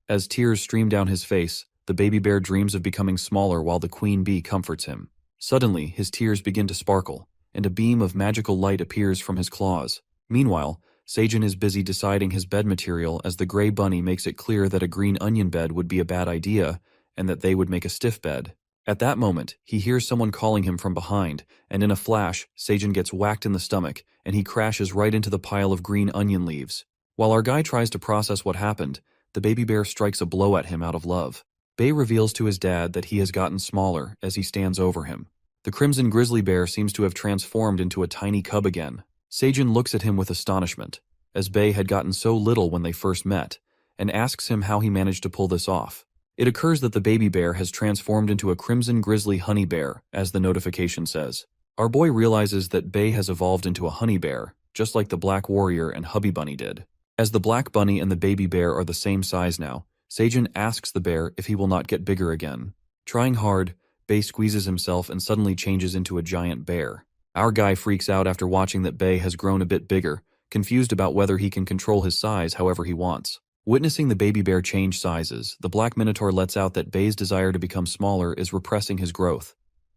As tears stream down his face, the baby bear dreams of becoming smaller while the queen bee comforts him. Suddenly, his tears begin to sparkle, and a beam of magical light appears from his claws. Meanwhile, Sejun is busy deciding his bed material as the gray bunny makes it clear that a green onion bed would be a bad idea, and that they would make a stiff bed. At that moment, he hears someone calling him from behind, and in a flash, Sejun gets whacked in the stomach, and he crashes right into the pile of green onion leaves. While our guy tries to process what happened, the baby bear strikes a blow at him out of love. Bae reveals to his dad that he has gotten smaller as he stands over him. The crimson grizzly bear seems to have transformed into a tiny cub again. Sejun looks at him with astonishment, as Bae had gotten so little when they first met, and asks him how he managed to pull this off. It occurs that the baby bear has transformed into a crimson grizzly honey bear, as the notification says. Our boy realizes that Bae has evolved into a honey bear, just like the black warrior and hubby bunny did. As the black bunny and the baby bear are the same size now, Sejun asks the bear if he will not get bigger again. Trying hard, Bae squeezes himself and suddenly changes into a giant bear. Our guy freaks out after watching that Bae has grown a bit bigger, confused about whether he can control his size however he wants. Witnessing the baby bear change sizes, the black minotaur lets out that Bae's desire to become smaller is repressing his growth,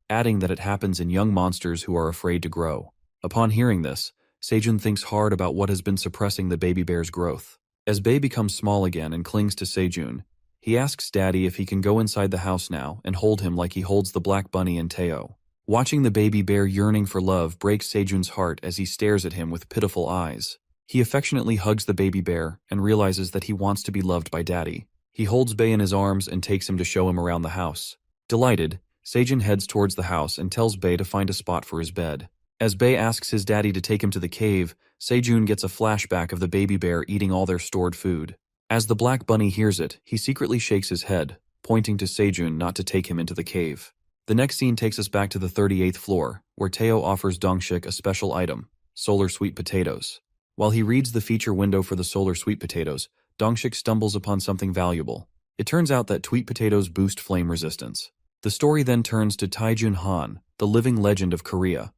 adding that it happens in young monsters who are afraid to grow. Upon hearing this, Sejun thinks hard about what has been suppressing the baby bear's growth. As Bae becomes small again and clings to Sejun, he asks Daddy if he can go inside the house now and hold him like he holds the black bunny and Teo. Watching the baby bear yearning for love breaks Sejun's heart as he stares at him with pitiful eyes. He affectionately hugs the baby bear and realizes that he wants to be loved by Daddy. He holds Bae in his arms and takes him to show him around the house. Delighted, Sejun heads towards the house and tells Bae to find a spot for his bed. As Bae asks his daddy to take him to the cave, Sejun gets a flashback of the baby bear eating all their stored food. As the black bunny hears it, he secretly shakes his head, pointing to Sejun not to take him into the cave. The next scene takes us back to the 38th floor, where Teo offers Dongshik a special item, solar sweet potatoes. While he reads the feature window for the solar sweet potatoes, Dongshik stumbles upon something valuable. It turns out that sweet potatoes boost flame resistance. The story then turns to Taejun Han, the living legend of Korea.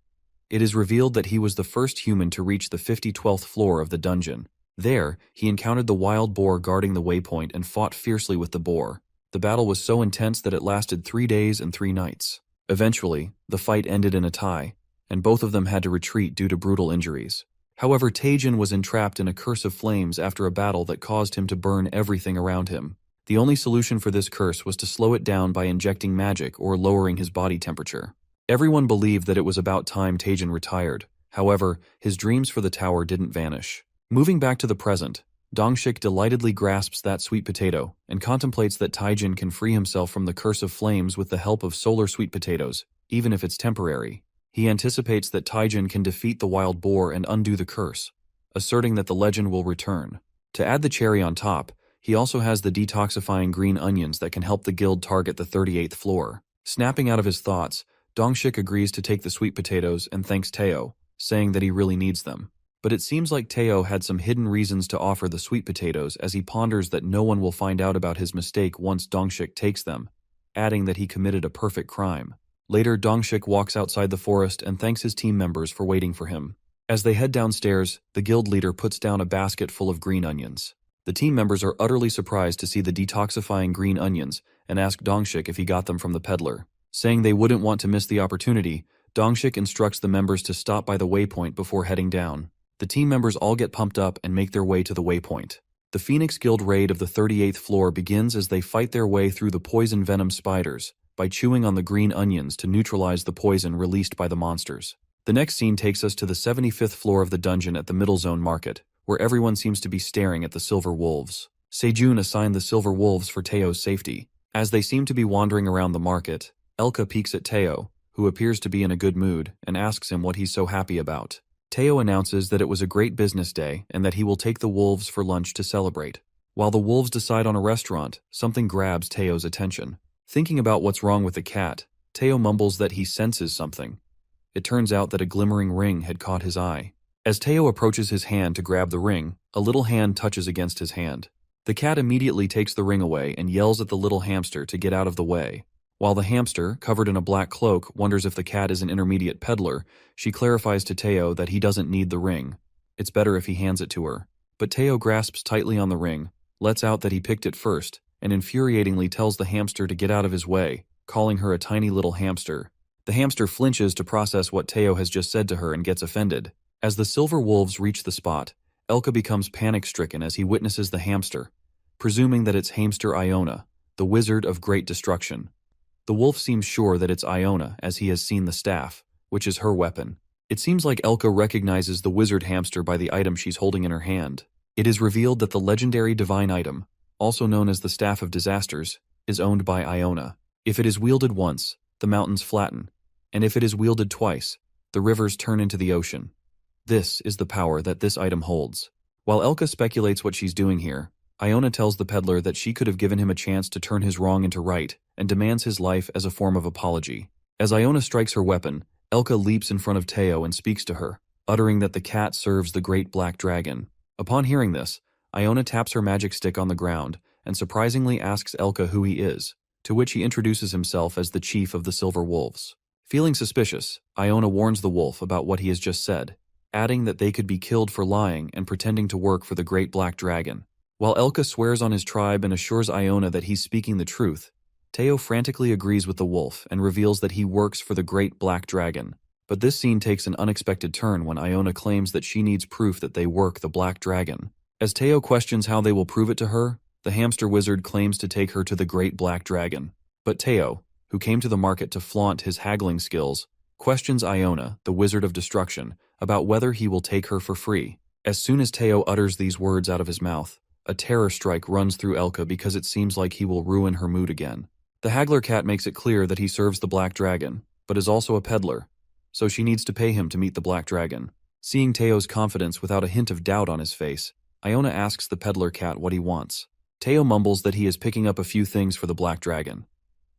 It is revealed that he was the first human to reach the 52nd floor of the dungeon. There, he encountered the wild boar guarding the waypoint and fought fiercely with the boar. The battle was so intense that it lasted 3 days and 3 nights. Eventually, the fight ended in a tie, and both of them had to retreat due to brutal injuries. However, Taejun was entrapped in a curse of flames after a battle that caused him to burn everything around him. The only solution for this curse was to slow it down by injecting magic or lowering his body temperature. Everyone believed that it was about time Taejun retired. However, his dreams for the tower didn't vanish. Moving back to the present, Dongshik delightedly grasps that sweet potato and contemplates that Taejun can free himself from the curse of flames with the help of solar sweet potatoes, even if it's temporary. He anticipates that Taejun can defeat the wild boar and undo the curse, asserting that the legend will return. To add the cherry on top, he also has the detoxifying green onions that can help the guild target the 38th floor. Snapping out of his thoughts, Dongshik agrees to take the sweet potatoes and thanks Teo, saying that he really needs them. But it seems like Teo had some hidden reasons to offer the sweet potatoes as he ponders that no one will find out about his mistake once Dongshik takes them, adding that he committed a perfect crime. Later, Dongshik walks outside the forest and thanks his team members for waiting for him. As they head downstairs, the guild leader puts down a basket full of green onions. The team members are utterly surprised to see the detoxifying green onions and ask Dongshik if he got them from the peddler. Saying they wouldn't want to miss the opportunity, Dongshik instructs the members to stop by the waypoint before heading down. The team members all get pumped up and make their way to the waypoint. The Phoenix Guild raid of the 38th floor begins as they fight their way through the poison venom spiders by chewing on the green onions to neutralize the poison released by the monsters. The next scene takes us to the 75th floor of the dungeon at the Middle Zone Market, where everyone seems to be staring at the silver wolves. Sejun assigned the silver wolves for Teo's safety. As they seem to be wandering around the market, Elka peeks at Teo, who appears to be in a good mood, and asks him what he's so happy about. Teo announces that it was a great business day and that he will take the wolves for lunch to celebrate. While the wolves decide on a restaurant, something grabs Teo's attention. Thinking about what's wrong with the cat, Teo mumbles that he senses something. It turns out that a glimmering ring had caught his eye. As Teo approaches his hand to grab the ring, a little hand touches against his hand. The cat immediately takes the ring away and yells at the little hamster to get out of the way. While the hamster, covered in a black cloak, wonders if the cat is an intermediate peddler, she clarifies to Teo that he doesn't need the ring. It's better if he hands it to her. But Teo grasps tightly on the ring, lets out that he picked it first, and infuriatingly tells the hamster to get out of his way, calling her a tiny little hamster. The hamster flinches to process what Teo has just said to her and gets offended. As the silver wolves reach the spot, Elka becomes panic-stricken as he witnesses the hamster, presuming that it's hamster Iona, the wizard of great destruction. The wolf seems sure that it's Iona as he has seen the staff, which is her weapon. It seems like Elka recognizes the wizard hamster by the item she's holding in her hand. It is revealed that the legendary divine item, also known as the Staff of Disasters, is owned by Iona. If it is wielded once, the mountains flatten, and if it is wielded twice, the rivers turn into the ocean. This is the power that this item holds. While Elka speculates what she's doing here, Iona tells the peddler that she could have given him a chance to turn his wrong into right, and demands his life as a form of apology. As Iona strikes her weapon, Elka leaps in front of Teo and speaks to her, uttering that the cat serves the great black dragon. Upon hearing this, Iona taps her magic stick on the ground and surprisingly asks Elka who he is, to which he introduces himself as the chief of the Silver Wolves. Feeling suspicious, Iona warns the wolf about what he has just said, adding that they could be killed for lying and pretending to work for the great black dragon. While Elka swears on his tribe and assures Iona that he's speaking the truth, Teo frantically agrees with the wolf and reveals that he works for the great black dragon. But this scene takes an unexpected turn when Iona claims that she needs proof that they work the black dragon. As Teo questions how they will prove it to her, the hamster wizard claims to take her to the great black dragon. But Teo, who came to the market to flaunt his haggling skills, questions Iona, the wizard of destruction, about whether he will take her for free. As soon as Teo utters these words out of his mouth, a terror strike runs through Elka because it seems like he will ruin her mood again. The haggler cat makes it clear that he serves the black dragon, but is also a peddler, so she needs to pay him to meet the black dragon. Seeing Teo's confidence without a hint of doubt on his face, Iona asks the peddler cat what he wants. Teo mumbles that he is picking up a few things for the black dragon.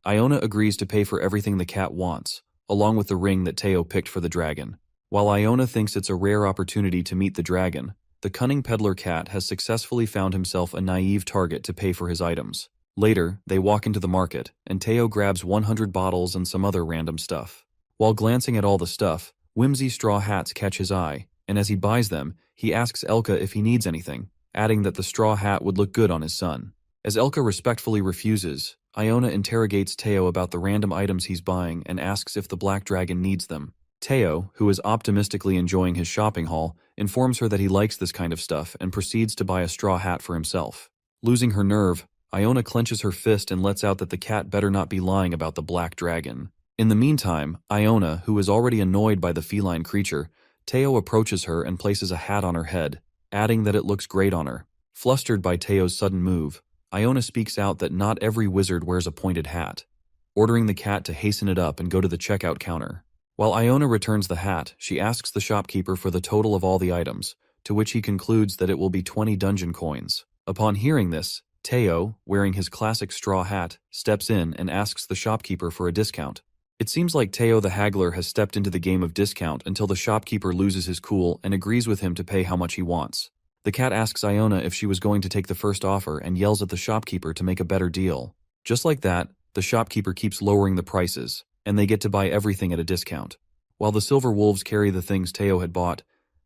Iona agrees to pay for everything the cat wants, along with the ring that Teo picked for the dragon. While Iona thinks it's a rare opportunity to meet the dragon, the cunning peddler cat has successfully found himself a naive target to pay for his items. Later, they walk into the market, and Teo grabs 100 bottles and some other random stuff. While glancing at all the stuff, whimsy straw hats catch his eye, and as he buys them, he asks Elka if he needs anything, adding that the straw hat would look good on his son. As Elka respectfully refuses, Iona interrogates Teo about the random items he's buying and asks if the black dragon needs them. Teo, who is optimistically enjoying his shopping haul, informs her that he likes this kind of stuff and proceeds to buy a straw hat for himself. Losing her nerve, Iona clenches her fist and lets out that the cat better not be lying about the black dragon. In the meantime, Iona, who is already annoyed by the feline creature, Teo approaches her and places a hat on her head, adding that it looks great on her. Flustered by Teo's sudden move, Iona speaks out that not every wizard wears a pointed hat, ordering the cat to hasten it up and go to the checkout counter. While Iona returns the hat, she asks the shopkeeper for the total of all the items, to which he concludes that it will be 20 dungeon coins. Upon hearing this, Teo, wearing his classic straw hat, steps in and asks the shopkeeper for a discount. It seems like Teo the haggler has stepped into the game of discount until the shopkeeper loses his cool and agrees with him to pay how much he wants. The cat asks Iona if she was going to take the first offer and yells at the shopkeeper to make a better deal. Just like that, the shopkeeper keeps lowering the prices, and they get to buy everything at a discount. While the silver wolves carry the things Teo had bought,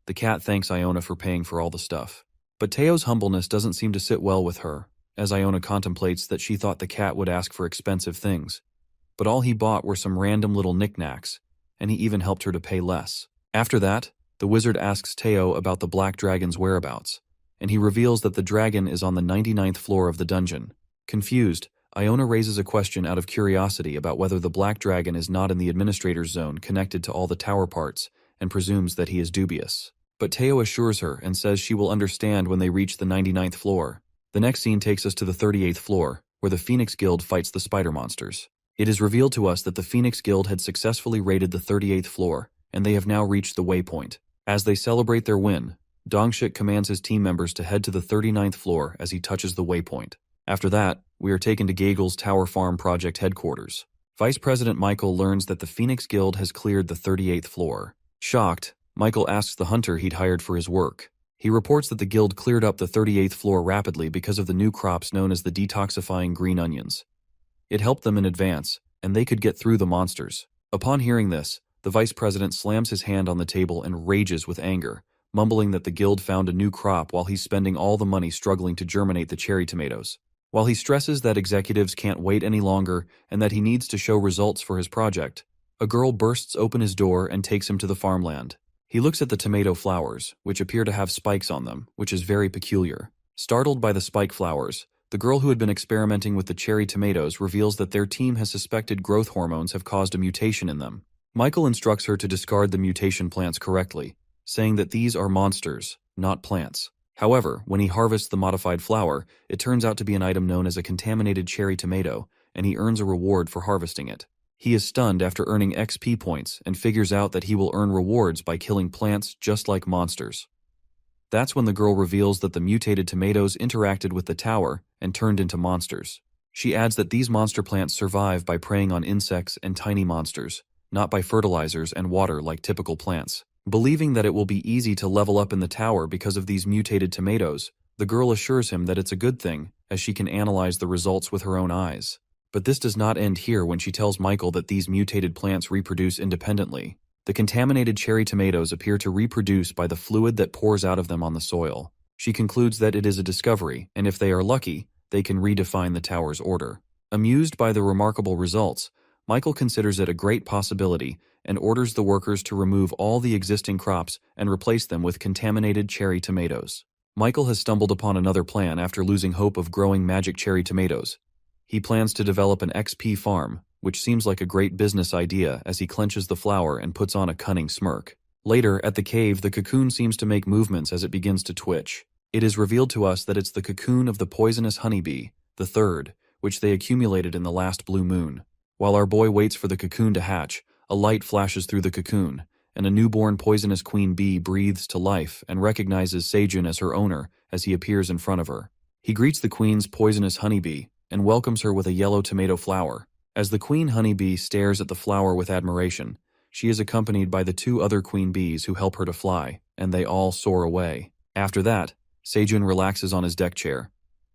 the cat thanks Iona for paying for all the stuff. But Teo's humbleness doesn't seem to sit well with her, as Iona contemplates that she thought the cat would ask for expensive things. But all he bought were some random little knickknacks, and he even helped her to pay less. After that, the wizard asks Teo about the black dragon's whereabouts, and he reveals that the dragon is on the 99th floor of the dungeon. Confused, Iona raises a question out of curiosity about whether the black dragon is not in the administrator's zone connected to all the tower parts, and presumes that he is dubious. But Teo assures her and says she will understand when they reach the 99th floor. The next scene takes us to the 38th floor, where the Phoenix Guild fights the spider monsters. It is revealed to us that the Phoenix Guild had successfully raided the 38th floor, and they have now reached the waypoint. As they celebrate their win, Dongshik commands his team members to head to the 39th floor as he touches the waypoint. After that, we are taken to Gagel's Tower Farm Project headquarters. Vice President Michael learns that the Phoenix Guild has cleared the 38th floor. Shocked, Michael asks the hunter he'd hired for his work. He reports that the guild cleared up the 38th floor rapidly because of the new crops known as the detoxifying green onions. It helped them in advance, and they could get through the monsters. Upon hearing this, the vice president slams his hand on the table and rages with anger, mumbling that the guild found a new crop while he's spending all the money struggling to germinate the cherry tomatoes. While he stresses that executives can't wait any longer and that he needs to show results for his project, a girl bursts open his door and takes him to the farmland. He looks at the tomato flowers, which appear to have spikes on them, which is very peculiar. Startled by the spike flowers, the girl who had been experimenting with the cherry tomatoes reveals that their team has suspected growth hormones have caused a mutation in them. Michael instructs her to discard the mutation plants correctly, saying that these are monsters, not plants. However, when he harvests the modified flower, it turns out to be an item known as a contaminated cherry tomato, and he earns a reward for harvesting it. He is stunned after earning XP points and figures out that he will earn rewards by killing plants just like monsters. That's when the girl reveals that the mutated tomatoes interacted with the tower and turned into monsters. She adds that these monster plants survive by preying on insects and tiny monsters, not by fertilizers and water like typical plants. Believing that it will be easy to level up in the tower because of these mutated tomatoes, the girl assures him that it's a good thing, as she can analyze the results with her own eyes. But this does not end here when she tells Michael that these mutated plants reproduce independently. The contaminated cherry tomatoes appear to reproduce by the fluid that pours out of them on the soil. She concludes that it is a discovery, and if they are lucky, they can redefine the tower's order. Amused by the remarkable results, Michael considers it a great possibility and orders the workers to remove all the existing crops and replace them with contaminated cherry tomatoes. Michael has stumbled upon another plan after losing hope of growing magic cherry tomatoes. He plans to develop an XP farm, which seems like a great business idea as he clenches the flower and puts on a cunning smirk. Later, at the cave, the cocoon seems to make movements as it begins to twitch. It is revealed to us that it's the cocoon of the poisonous honeybee, the third, which they accumulated in the last blue moon. While our boy waits for the cocoon to hatch, a light flashes through the cocoon, and a newborn poisonous queen bee breathes to life and recognizes Seijun as her owner as he appears in front of her. He greets the queen's poisonous honeybee and welcomes her with a yellow tomato flower. As the queen honeybee stares at the flower with admiration, she is accompanied by the two other queen bees who help her to fly, and they all soar away. After that, Seijun relaxes on his deck chair.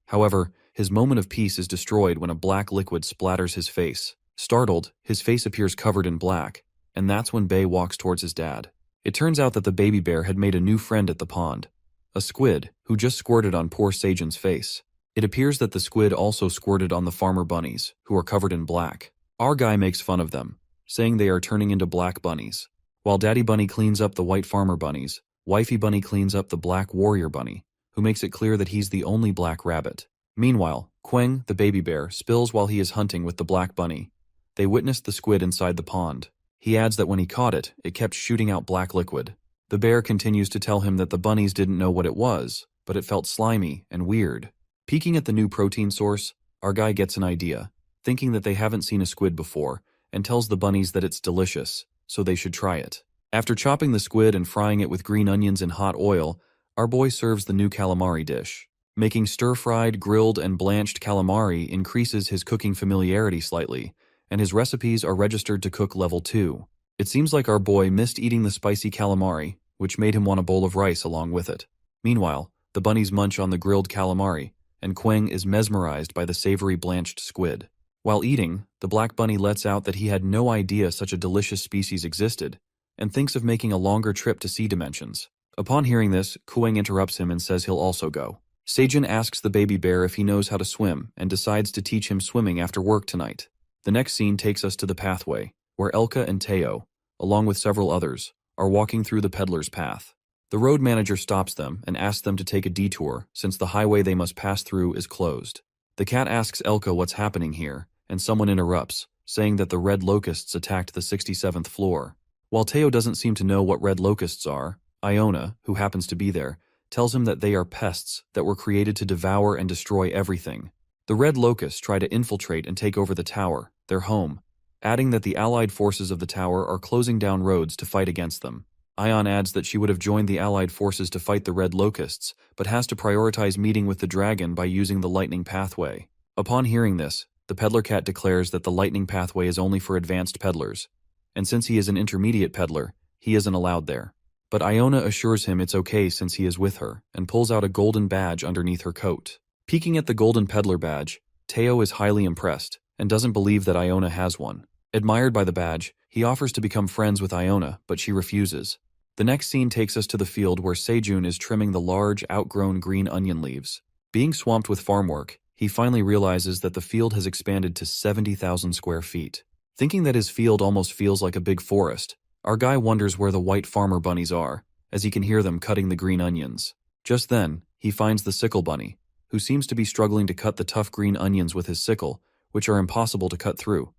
However, his moment of peace is destroyed when a black liquid splatters his face. Startled, his face appears covered in black, and that's when Bae walks towards his dad. It turns out that the baby bear had made a new friend at the pond, a squid, who just squirted on poor Seijun's face. It appears that the squid also squirted on the farmer bunnies, who are covered in black. Our guy makes fun of them, saying they are turning into black bunnies. While Daddy Bunny cleans up the white farmer bunnies, Wifey Bunny cleans up the black warrior bunny, who makes it clear that he's the only black rabbit. Meanwhile, Queng, the baby bear, spills while he is hunting with the black bunny. They witnessed the squid inside the pond. He adds that when he caught it, it kept shooting out black liquid. The bear continues to tell him that the bunnies didn't know what it was, but it felt slimy and weird. Peeking at the new protein source, our guy gets an idea, thinking that they haven't seen a squid before, and tells the bunnies that it's delicious, so they should try it. After chopping the squid and frying it with green onions in hot oil, our boy serves the new calamari dish. Making stir-fried, grilled, and blanched calamari increases his cooking familiarity slightly, and his recipes are registered to cook level 2. It seems like our boy missed eating the spicy calamari, which made him want a bowl of rice along with it. Meanwhile, the bunnies munch on the grilled calamari, and Queng is mesmerized by the savory blanched squid. While eating, the black bunny lets out that he had no idea such a delicious species existed, and thinks of making a longer trip to sea dimensions. Upon hearing this, Queng interrupts him and says he'll also go. Seijun asks the baby bear if he knows how to swim and decides to teach him swimming after work tonight. The next scene takes us to the pathway, where Elka and Teo, along with several others, are walking through the peddler's path. The road manager stops them and asks them to take a detour since the highway they must pass through is closed. The cat asks Elka what's happening here, and someone interrupts, saying that the red locusts attacked the 67th floor. While Teo doesn't seem to know what red locusts are, Iona, who happens to be there, tells him that they are pests that were created to devour and destroy everything. The red locusts try to infiltrate and take over the tower, their home, adding that the allied forces of the tower are closing down roads to fight against them. Ion adds that she would have joined the allied forces to fight the red locusts, but has to prioritize meeting with the dragon by using the lightning pathway. Upon hearing this, the peddler cat declares that the lightning pathway is only for advanced peddlers, and since he is an intermediate peddler, he isn't allowed there. But Iona assures him it's okay since he is with her, and pulls out a golden badge underneath her coat. Peeking at the golden peddler badge, Teo is highly impressed, and doesn't believe that Iona has one. Admired by the badge, he offers to become friends with Iona, but she refuses. The next scene takes us to the field where Sejun is trimming the large, outgrown green onion leaves. Being swamped with farm work, he finally realizes that the field has expanded to 70,000 square feet. Thinking that his field almost feels like a big forest, our guy wonders where the white farmer bunnies are, as he can hear them cutting the green onions. Just then, he finds the sickle bunny, who seems to be struggling to cut the tough green onions with his sickle, which are impossible to cut through.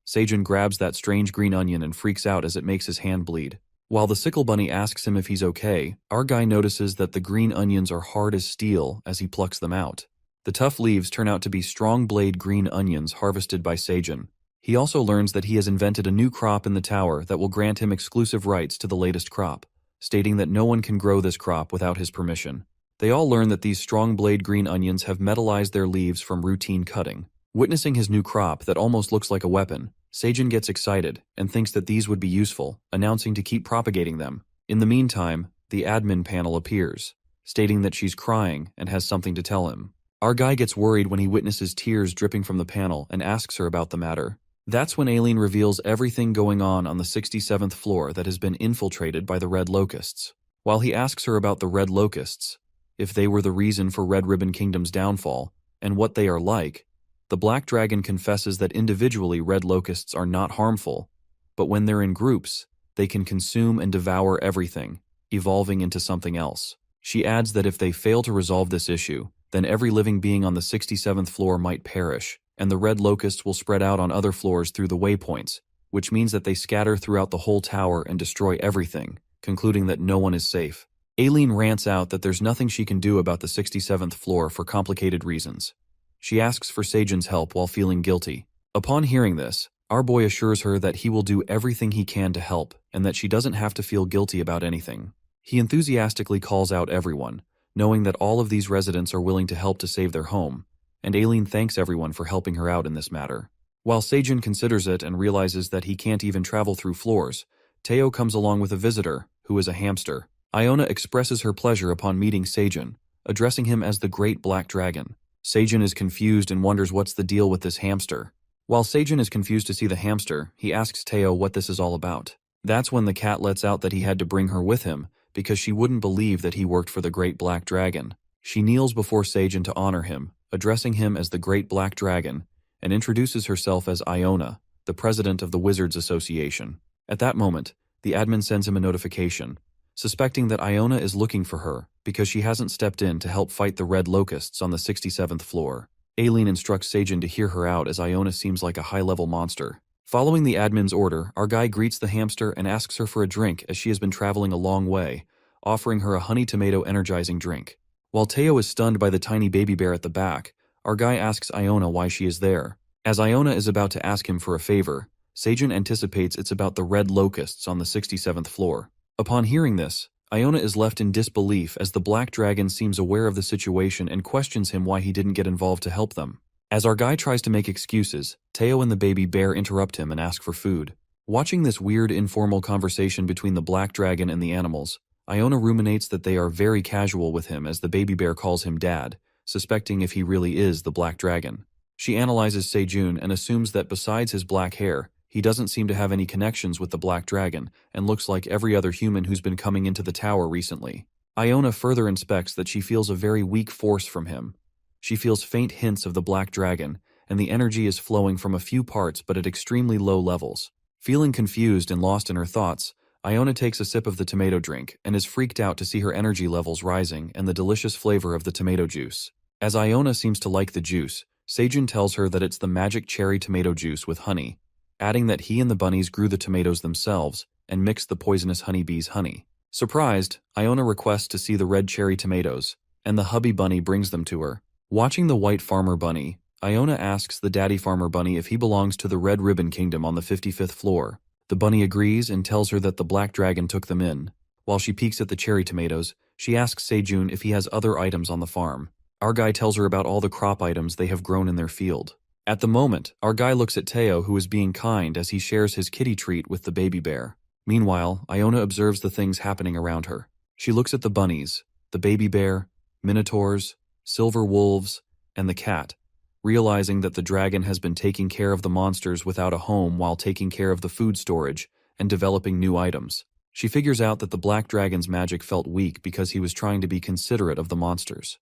Sejun grabs that strange green onion and freaks out as it makes his hand bleed. While the sickle bunny asks him if he's okay, our guy notices that the green onions are hard as steel as he plucks them out. The tough leaves turn out to be strong blade green onions harvested by Sejun. He also learns that he has invented a new crop in the tower that will grant him exclusive rights to the latest crop, stating that no one can grow this crop without his permission. They all learn that these strong blade green onions have metallized their leaves from routine cutting. Witnessing his new crop that almost looks like a weapon, Sejun gets excited and thinks that these would be useful, announcing to keep propagating them. In the meantime, the admin panel appears, stating that she's crying and has something to tell him. Our guy gets worried when he witnesses tears dripping from the panel and asks her about the matter. That's when Aileen reveals everything going on the 67th floor that has been infiltrated by the red locusts. While he asks her about the red locusts, if they were the reason for Red Ribbon Kingdom's downfall, and what they are like, the Black Dragon confesses that individually red locusts are not harmful, but when they're in groups, they can consume and devour everything, evolving into something else. She adds that if they fail to resolve this issue, then every living being on the 67th floor might perish, and the red locusts will spread out on other floors through the waypoints, which means that they scatter throughout the whole tower and destroy everything, concluding that no one is safe. Aileen rants out that there's nothing she can do about the 67th floor for complicated reasons. She asks for Sejun's help while feeling guilty. Upon hearing this, our boy assures her that he will do everything he can to help and that she doesn't have to feel guilty about anything. He enthusiastically calls out everyone, knowing that all of these residents are willing to help to save their home, and Aileen thanks everyone for helping her out in this matter. While Sejun considers it and realizes that he can't even travel through floors, Teo comes along with a visitor, who is a hamster. Iona expresses her pleasure upon meeting Sejun, addressing him as the Great Black Dragon. Sejun is confused and wonders what's the deal with this hamster. While Sejun is confused to see the hamster, he asks Teo what this is all about. That's when the cat lets out that he had to bring her with him, because she wouldn't believe that he worked for the Great Black Dragon. She kneels before Sejun to honor him, addressing him as the Great Black Dragon, and introduces herself as Iona, the president of the Wizards Association. At that moment, the admin sends him a notification, suspecting that Iona is looking for her because she hasn't stepped in to help fight the red locusts on the 67th floor. Aileen instructs Sejun to hear her out as Iona seems like a high-level monster. Following the admin's order, our guy greets the hamster and asks her for a drink as she has been traveling a long way, offering her a honey tomato energizing drink. While Teo is stunned by the tiny baby bear at the back, our guy asks Iona why she is there. As Iona is about to ask him for a favor, Sejun anticipates it's about the red locusts on the 67th floor. Upon hearing this, Iona is left in disbelief as the Black Dragon seems aware of the situation and questions him why he didn't get involved to help them. As our guy tries to make excuses, Teo and the baby bear interrupt him and ask for food. Watching this weird informal conversation between the Black Dragon and the animals, Iona ruminates that they are very casual with him as the baby bear calls him dad, suspecting if he really is the Black Dragon. She analyzes Sejun and assumes that besides his black hair, he doesn't seem to have any connections with the Black Dragon and looks like every other human who's been coming into the tower recently. Iona further inspects that she feels a very weak force from him. She feels faint hints of the Black Dragon, and the energy is flowing from a few parts but at extremely low levels. Feeling confused and lost in her thoughts, Iona takes a sip of the tomato drink and is freaked out to see her energy levels rising and the delicious flavor of the tomato juice. As Iona seems to like the juice, Sejun tells her that it's the magic cherry tomato juice with honey, adding that he and the bunnies grew the tomatoes themselves and mixed the poisonous honeybee's honey. Surprised, Iona requests to see the red cherry tomatoes, and the hubby bunny brings them to her. Watching the white farmer bunny, Iona asks the daddy farmer bunny if he belongs to the Red Ribbon Kingdom on the 55th floor. The bunny agrees and tells her that the black dragon took them in. While she peeks at the cherry tomatoes, she asks Sejun if he has other items on the farm. Our guy tells her about all the crop items they have grown in their field. At the moment, our guy looks at Teo, who is being kind as he shares his kitty treat with the baby bear. Meanwhile, Iona observes the things happening around her. She looks at the bunnies, the baby bear, minotaurs, silver wolves, and the cat, realizing that the dragon has been taking care of the monsters without a home while taking care of the food storage and developing new items. She figures out that the black dragon's magic felt weak because he was trying to be considerate of the monsters.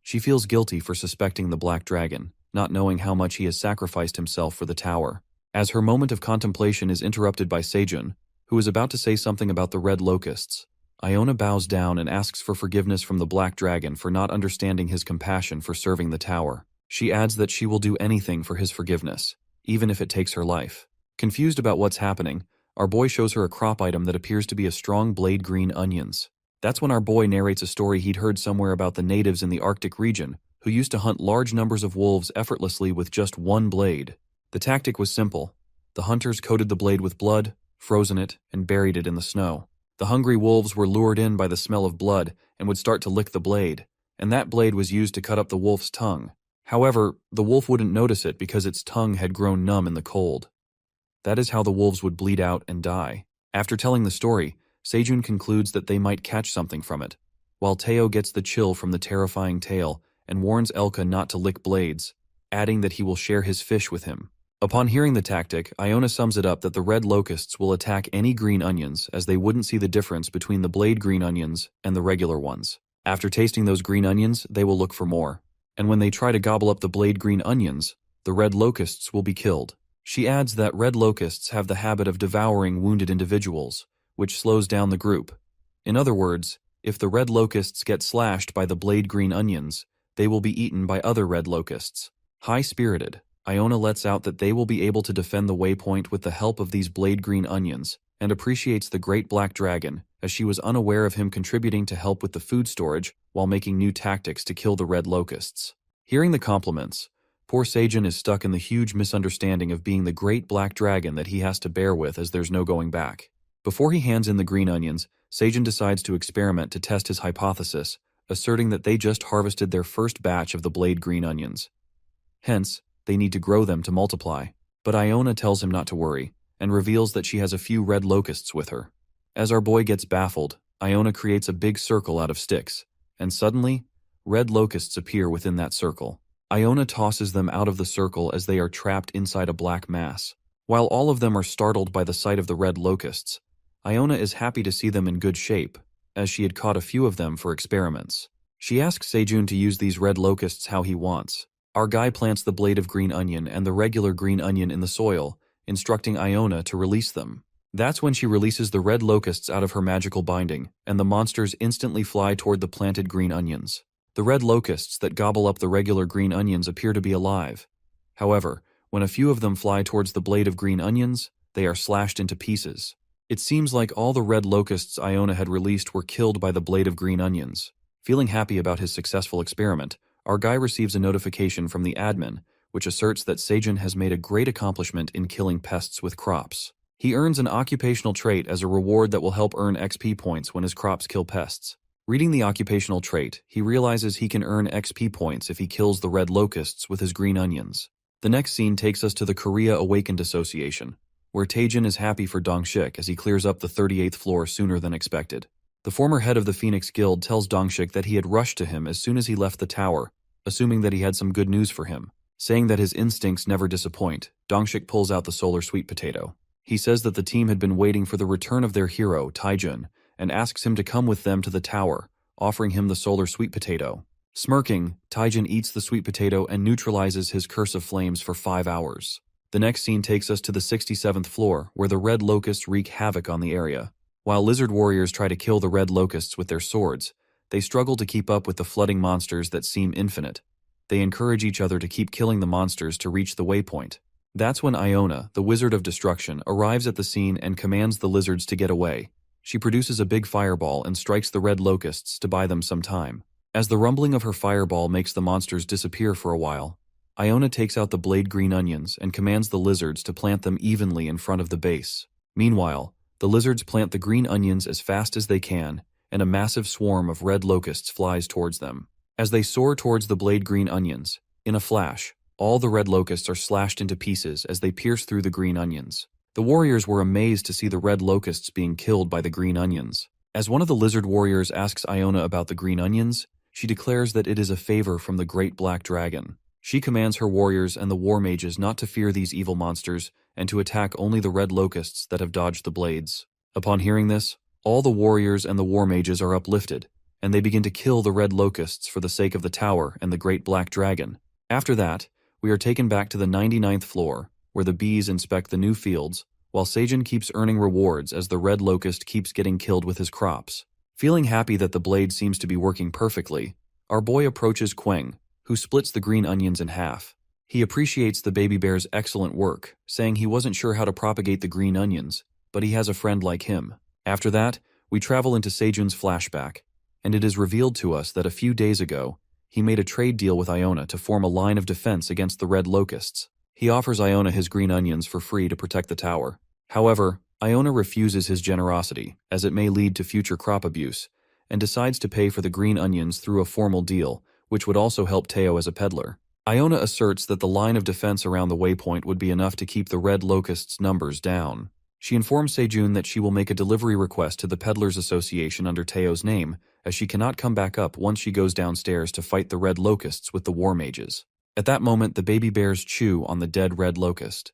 She feels guilty for suspecting the black dragon, not knowing how much he has sacrificed himself for the tower. As her moment of contemplation is interrupted by Sejun, who is about to say something about the red locusts, Iona bows down and asks for forgiveness from the black dragon for not understanding his compassion for serving the tower. She adds that she will do anything for his forgiveness, even if it takes her life. Confused about what's happening, our boy shows her a crop item that appears to be a strong blade green onions. That's when our boy narrates a story he'd heard somewhere about the natives in the Arctic region who used to hunt large numbers of wolves effortlessly with just one blade. The tactic was simple. The hunters coated the blade with blood, frozen it, and buried it in the snow. The hungry wolves were lured in by the smell of blood and would start to lick the blade, and that blade was used to cut up the wolf's tongue. However, the wolf wouldn't notice it because its tongue had grown numb in the cold. That is how the wolves would bleed out and die. After telling the story, Sejun concludes that they might catch something from it, while Teo gets the chill from the terrifying tale and warns Elka not to lick blades, adding that he will share his fish with him. Upon hearing the tactic, Iona sums it up that the red locusts will attack any green onions as they wouldn't see the difference between the blade green onions and the regular ones. After tasting those green onions, they will look for more. And when they try to gobble up the blade green onions, the red locusts will be killed. She adds that red locusts have the habit of devouring wounded individuals, which slows down the group. In other words, if the red locusts get slashed by the blade green onions, they will be eaten by other red locusts. High-spirited, Iona lets out that they will be able to defend the waypoint with the help of these blade green onions, and appreciates the great black dragon, as she was unaware of him contributing to help with the food storage while making new tactics to kill the red locusts. Hearing the compliments, poor Sejun is stuck in the huge misunderstanding of being the great black dragon that he has to bear with as there's no going back. Before he hands in the green onions, Sejun decides to experiment to test his hypothesis, asserting that they just harvested their first batch of the blade green onions. Hence, they need to grow them to multiply. But Iona tells him not to worry, and reveals that she has a few red locusts with her. As our boy gets baffled, Iona creates a big circle out of sticks, and suddenly, red locusts appear within that circle. Iona tosses them out of the circle as they are trapped inside a black mass. While all of them are startled by the sight of the red locusts, Iona is happy to see them in good shape, as she had caught a few of them for experiments. She asks Sejun to use these red locusts how he wants. Our guy plants the blade of green onion and the regular green onion in the soil, instructing Iona to release them. That's when she releases the red locusts out of her magical binding, and the monsters instantly fly toward the planted green onions. The red locusts that gobble up the regular green onions appear to be alive. However, when a few of them fly towards the blade of green onions, they are slashed into pieces. It seems like all the red locusts Iona had released were killed by the blade of green onions. Feeling happy about his successful experiment, our guy receives a notification from the admin, which asserts that Sejun has made a great accomplishment in killing pests with crops. He earns an occupational trait as a reward that will help earn XP points when his crops kill pests. Reading the occupational trait, he realizes he can earn XP points if he kills the red locusts with his green onions. The next scene takes us to the Korea Awakened Association, where Taejin is happy for Dongshik as he clears up the 38th floor sooner than expected. The former head of the Phoenix Guild tells Dongshik that he had rushed to him as soon as he left the tower, assuming that he had some good news for him. Saying that his instincts never disappoint, Dongshik pulls out the solar sweet potato. He says that the team had been waiting for the return of their hero, Taejin, and asks him to come with them to the tower, offering him the solar sweet potato. Smirking, Taejin eats the sweet potato and neutralizes his curse of flames for 5 hours. The next scene takes us to the 67th floor, where the red locusts wreak havoc on the area. While lizard warriors try to kill the red locusts with their swords, they struggle to keep up with the flooding monsters that seem infinite. They encourage each other to keep killing the monsters to reach the waypoint. That's when Iona, the Wizard of Destruction, arrives at the scene and commands the lizards to get away. She produces a big fireball and strikes the red locusts to buy them some time. As the rumbling of her fireball makes the monsters disappear for a while, Iona takes out the blade green onions and commands the lizards to plant them evenly in front of the base. Meanwhile, the lizards plant the green onions as fast as they can, and a massive swarm of red locusts flies towards them. As they soar towards the blade green onions, in a flash, all the red locusts are slashed into pieces as they pierce through the green onions. The warriors were amazed to see the red locusts being killed by the green onions. As one of the lizard warriors asks Iona about the green onions, she declares that it is a favor from the great black dragon. She commands her warriors and the war mages not to fear these evil monsters and to attack only the red locusts that have dodged the blades. Upon hearing this, all the warriors and the war mages are uplifted, and they begin to kill the red locusts for the sake of the tower and the great black dragon. After that, we are taken back to the 99th floor, where the bees inspect the new fields, while Seijun keeps earning rewards as the red locust keeps getting killed with his crops. Feeling happy that the blade seems to be working perfectly, our boy approaches Queng, who splits the green onions in half. He appreciates the baby bear's excellent work, saying he wasn't sure how to propagate the green onions, but he has a friend like him. After that, we travel into Seijun's flashback, and it is revealed to us that a few days ago, he made a trade deal with Iona to form a line of defense against the red locusts. He offers Iona his green onions for free to protect the tower. However, Iona refuses his generosity, as it may lead to future crop abuse, and decides to pay for the green onions through a formal deal, which would also help Teo as a peddler. Iona asserts that the line of defense around the waypoint would be enough to keep the red locusts' numbers down. She informs Seijun that she will make a delivery request to the Peddlers Association under Teo's name, as she cannot come back up once she goes downstairs to fight the red locusts with the war mages. At that moment, the baby bears chew on the dead red locust.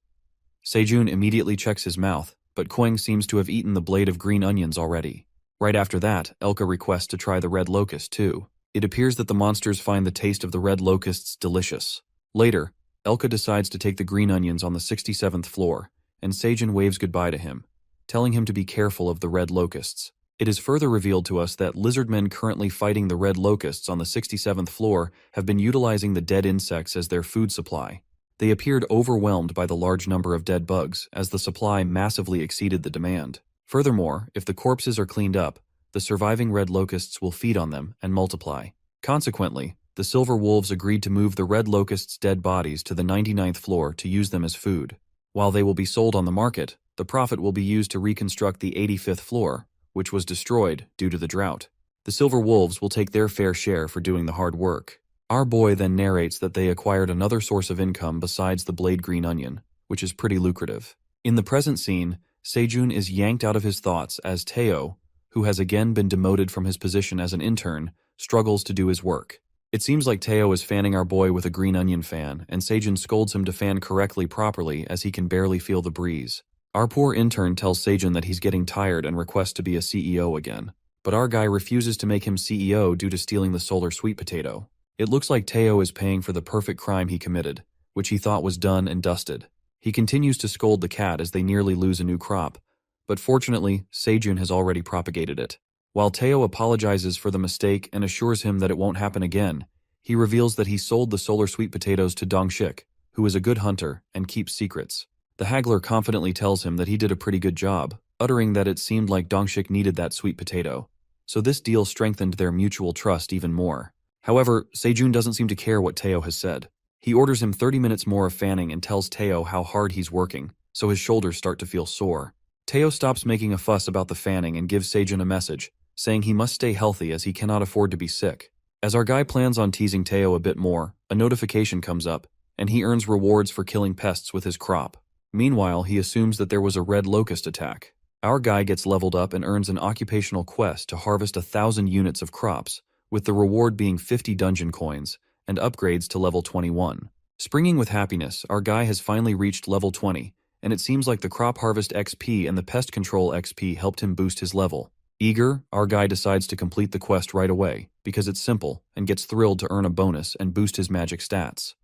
Seijun immediately checks his mouth, but Queng seems to have eaten the blade of green onions already. Right after that, Elka requests to try the red locust too. It appears that the monsters find the taste of the red locusts delicious. Later, Elka decides to take the green onions on the 67th floor, and Seijun waves goodbye to him, telling him to be careful of the red locusts. It is further revealed to us that lizardmen currently fighting the red locusts on the 67th floor have been utilizing the dead insects as their food supply. They appeared overwhelmed by the large number of dead bugs, as the supply massively exceeded the demand. Furthermore, if the corpses are cleaned up, the surviving red locusts will feed on them and multiply. Consequently, the silver wolves agreed to move the red locusts' dead bodies to the 99th floor to use them as food. While they will be sold on the market, the profit will be used to reconstruct the 85th floor, which was destroyed due to the drought. The silver wolves will take their fair share for doing the hard work. Our boy then narrates that they acquired another source of income besides the blade green onion, which is pretty lucrative. In the present scene, Seijun is yanked out of his thoughts as Teo, who has again been demoted from his position as an intern, struggles to do his work. It seems like Teo is fanning our boy with a green onion fan, and Seijun scolds him to fan correctly properly as he can barely feel the breeze. Our poor intern tells Seijun that he's getting tired and requests to be a CEO again. But our guy refuses to make him CEO due to stealing the solar sweet potato. It looks like Teo is paying for the perfect crime he committed, which he thought was done and dusted. He continues to scold the cat as they nearly lose a new crop, but fortunately, Seijun has already propagated it. While Teo apologizes for the mistake and assures him that it won't happen again, he reveals that he sold the solar sweet potatoes to Dongshik, who is a good hunter and keeps secrets. The haggler confidently tells him that he did a pretty good job, uttering that it seemed like Dongshik needed that sweet potato. So this deal strengthened their mutual trust even more. However, Seijun doesn't seem to care what Teo has said. He orders him 30 minutes more of fanning and tells Teo how hard he's working, so his shoulders start to feel sore. Teo stops making a fuss about the fanning and gives Seijun a message, saying he must stay healthy as he cannot afford to be sick. As our guy plans on teasing Teo a bit more, a notification comes up, and he earns rewards for killing pests with his crop. Meanwhile, he assumes that there was a red locust attack. Our guy gets leveled up and earns an occupational quest to harvest 1,000 units of crops, with the reward being 50 dungeon coins, and upgrades to level 21. Springing with happiness, our guy has finally reached level 20, and it seems like the crop harvest XP and the pest control XP helped him boost his level. Eager, our guy decides to complete the quest right away, because it's simple, and gets thrilled to earn a bonus and boost his magic stats.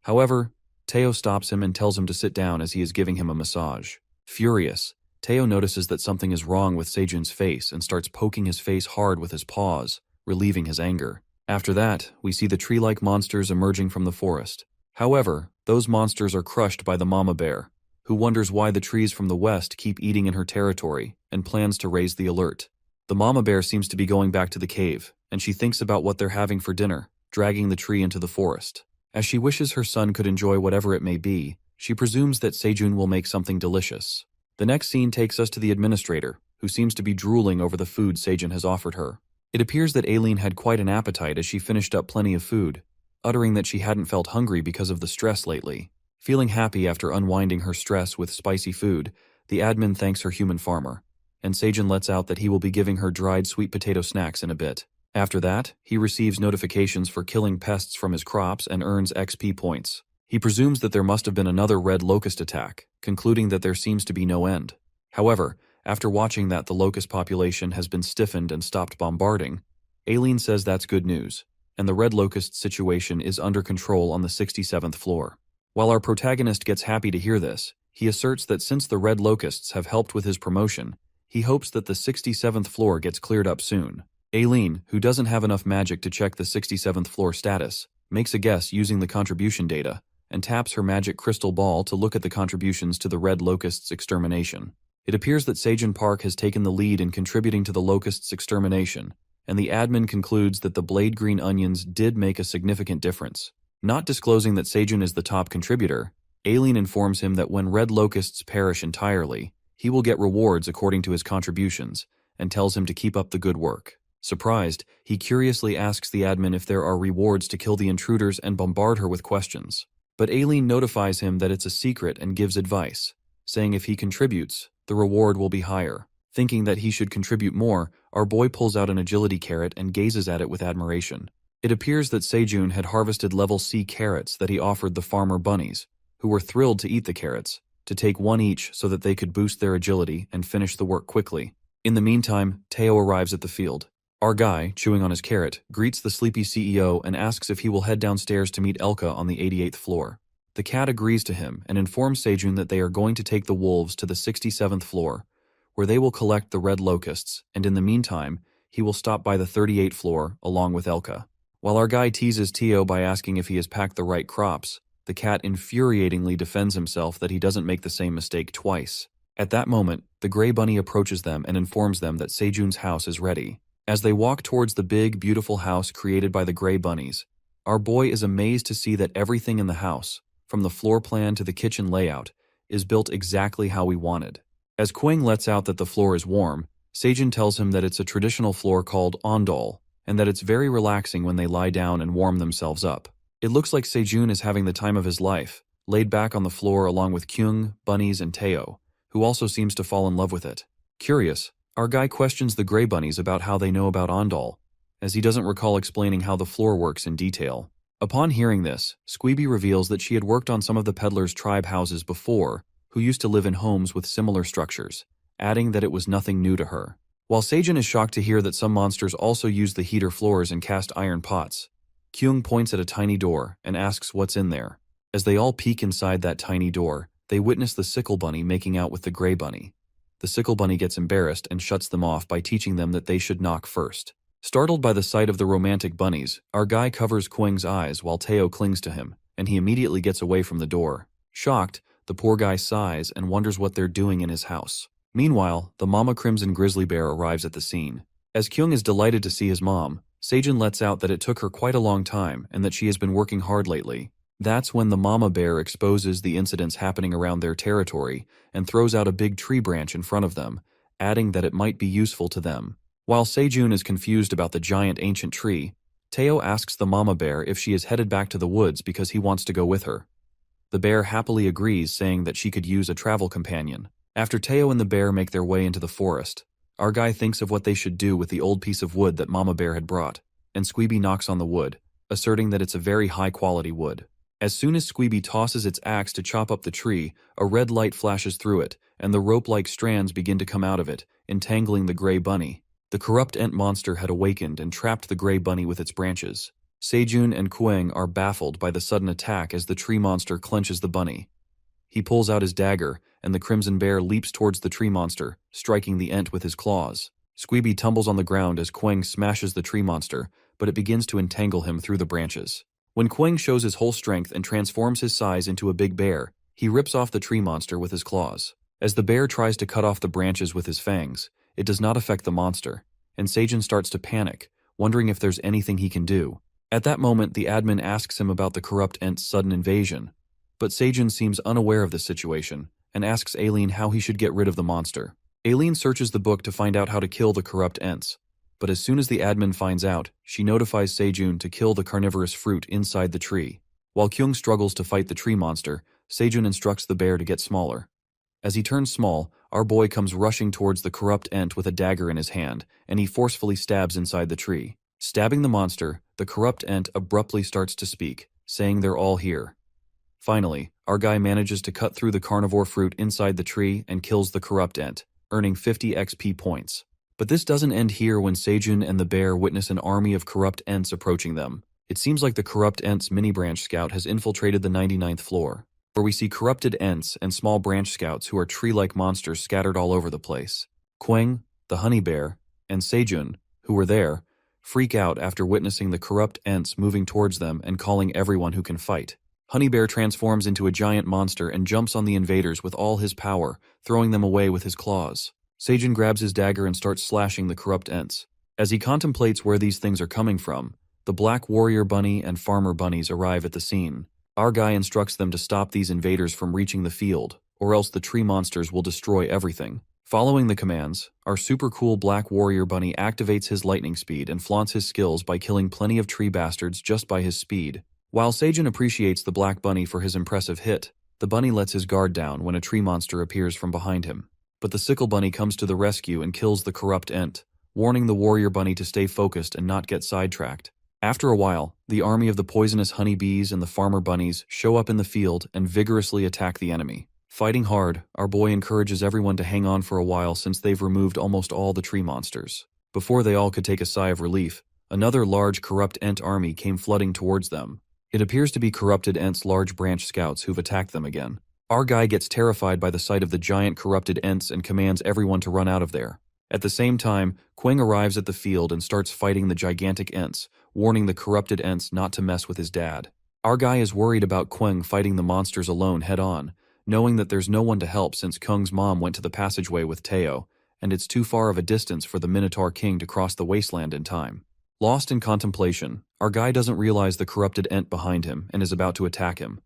However, Teo stops him and tells him to sit down as he is giving him a massage. Furious, Teo notices that something is wrong with Seijun's face and starts poking his face hard with his paws, relieving his anger. After that, we see the tree-like monsters emerging from the forest. However, those monsters are crushed by the mama bear, who wonders why the trees from the west keep eating in her territory and plans to raise the alert. The mama bear seems to be going back to the cave, and she thinks about what they're having for dinner, dragging the tree into the forest. As she wishes her son could enjoy whatever it may be, she presumes that Sejun will make something delicious. The next scene takes us to the administrator, who seems to be drooling over the food Sejun has offered her. It appears that Aileen had quite an appetite as she finished up plenty of food, uttering that she hadn't felt hungry because of the stress lately. Feeling happy after unwinding her stress with spicy food, the admin thanks her human farmer, and Sejun lets out that he will be giving her dried sweet potato snacks in a bit. After that, he receives notifications for killing pests from his crops and earns XP points. He presumes that there must have been another red locust attack, concluding that there seems to be no end. However, after watching that the locust population has been stiffened and stopped bombarding, Aileen says that's good news, and the red locust situation is under control on the 67th floor. While our protagonist gets happy to hear this, he asserts that since the red locusts have helped with his promotion, he hopes that the 67th floor gets cleared up soon. Aileen, who doesn't have enough magic to check the 67th floor status, makes a guess using the contribution data, and taps her magic crystal ball to look at the contributions to the red locusts' extermination. It appears that Sejun Park has taken the lead in contributing to the locusts' extermination, and the admin concludes that the blade green onions did make a significant difference. Not disclosing that Sejun is the top contributor, Aileen informs him that when red locusts perish entirely, he will get rewards according to his contributions, and tells him to keep up the good work. Surprised, he curiously asks the admin if there are rewards to kill the intruders and bombard her with questions. But Aileen notifies him that it's a secret and gives advice, saying if he contributes, the reward will be higher. Thinking that he should contribute more, our boy pulls out an agility carrot and gazes at it with admiration. It appears that Sejun had harvested level C carrots that he offered the farmer bunnies, who were thrilled to eat the carrots, to take one each so that they could boost their agility and finish the work quickly. In the meantime, Teo arrives at the field. Our guy, chewing on his carrot, greets the sleepy CEO and asks if he will head downstairs to meet Elka on the 88th floor. The cat agrees to him and informs Sejun that they are going to take the wolves to the 67th floor, where they will collect the red locusts, and in the meantime, he will stop by the 38th floor along with Elka. While our guy teases Teo by asking if he has packed the right crops, the cat infuriatingly defends himself that he doesn't make the same mistake twice. At that moment, the gray bunny approaches them and informs them that Sejun's house is ready. As they walk towards the big, beautiful house created by the gray bunnies, our boy is amazed to see that everything in the house, from the floor plan to the kitchen layout, is built exactly how we wanted. As Quang lets out that the floor is warm, Sejun tells him that it's a traditional floor called ondol, and that it's very relaxing when they lie down and warm themselves up. It looks like Sejun is having the time of his life, laid back on the floor along with Kyung, Bunnies, and Teo, who also seems to fall in love with it. Curious, our guy questions the gray bunnies about how they know about ondol, as he doesn't recall explaining how the floor works in detail. Upon hearing this, Squeeby reveals that she had worked on some of the peddlers' tribe houses before, who used to live in homes with similar structures, adding that it was nothing new to her. While Sejun is shocked to hear that some monsters also use the heater floors and cast iron pots, Kyung points at a tiny door and asks what's in there. As they all peek inside that tiny door, they witness the sickle bunny making out with the gray bunny. The sickle bunny gets embarrassed and shuts them off by teaching them that they should knock first. Startled by the sight of the romantic bunnies, our guy covers Quang's eyes while Teo clings to him, and he immediately gets away from the door. Shocked, the poor guy sighs and wonders what they're doing in his house. Meanwhile, the mama crimson grizzly bear arrives at the scene. As Kyung is delighted to see his mom, Sejun lets out that it took her quite a long time and that she has been working hard lately. That's when the mama bear exposes the incidents happening around their territory and throws out a big tree branch in front of them, adding that it might be useful to them. While Sejun is confused about the giant ancient tree, Teo asks the mama bear if she is headed back to the woods because he wants to go with her. The bear happily agrees, saying that she could use a travel companion. After Teo and the bear make their way into the forest, our guy thinks of what they should do with the old piece of wood that Mama Bear had brought, and Squeeby knocks on the wood, asserting that it's a very high-quality wood. As soon as Squeeby tosses its axe to chop up the tree, a red light flashes through it, and the rope-like strands begin to come out of it, entangling the gray bunny. The corrupt ant monster had awakened and trapped the gray bunny with its branches. Sejun and Quang are baffled by the sudden attack as the tree monster clenches the bunny. He pulls out his dagger, and the crimson bear leaps towards the tree monster, striking the ant with his claws. Squeeby tumbles on the ground as Quang smashes the tree monster, but it begins to entangle him through the branches. When Quang shows his whole strength and transforms his size into a big bear, he rips off the tree monster with his claws. As the bear tries to cut off the branches with his fangs, it does not affect the monster, and Sejun starts to panic, wondering if there's anything he can do. At that moment, the admin asks him about the corrupt Ent's sudden invasion, but Sejun seems unaware of the situation and asks Aileen how he should get rid of the monster. Aileen searches the book to find out how to kill the corrupt Ents, but as soon as the admin finds out, she notifies Sejun to kill the carnivorous fruit inside the tree. While Kyung struggles to fight the tree monster, Sejun instructs the bear to get smaller. As he turns small, our boy comes rushing towards the corrupt Ent with a dagger in his hand, and he forcefully stabs inside the tree. Stabbing the monster, the corrupt Ent abruptly starts to speak, saying they're all here. Finally, our guy manages to cut through the carnivore fruit inside the tree and kills the corrupt Ent, earning 50 XP points. But this doesn't end here when Sejun and the bear witness an army of corrupt Ents approaching them. It seems like the corrupt Ents mini-branch scout has infiltrated the 99th floor, where we see corrupted Ents and small branch scouts who are tree-like monsters scattered all over the place. Kwang, the honey bear, and Sejun, who were there, freak out after witnessing the corrupt Ents moving towards them and calling everyone who can fight. Honey Bear transforms into a giant monster and jumps on the invaders with all his power, throwing them away with his claws. Sejun grabs his dagger and starts slashing the corrupt Ents. As he contemplates where these things are coming from, the Black Warrior Bunny and Farmer Bunnies arrive at the scene. Our guy instructs them to stop these invaders from reaching the field, or else the tree monsters will destroy everything. Following the commands, our super cool Black Warrior Bunny activates his lightning speed and flaunts his skills by killing plenty of tree bastards just by his speed. While Sejun appreciates the Black Bunny for his impressive hit, the bunny lets his guard down when a tree monster appears from behind him. But the Sickle Bunny comes to the rescue and kills the corrupt Ent, warning the Warrior Bunny to stay focused and not get sidetracked. After a while, the army of the poisonous honeybees and the farmer bunnies show up in the field and vigorously attack the enemy. Fighting hard, our boy encourages everyone to hang on for a while since they've removed almost all the tree monsters. Before they all could take a sigh of relief, another large corrupt Ent army came flooding towards them. It appears to be corrupted Ent's large branch scouts who've attacked them again. Our guy gets terrified by the sight of the giant corrupted Ents and commands everyone to run out of there. At the same time, Kwang arrives at the field and starts fighting the gigantic Ents, warning the corrupted Ents not to mess with his dad. Our guy is worried about Kwang fighting the monsters alone head-on, knowing that there's no one to help since Kung's mom went to the passageway with Teo, and it's too far of a distance for the Minotaur King to cross the wasteland in time. Lost in contemplation, our guy doesn't realize the corrupted Ent behind him and is about to attack him.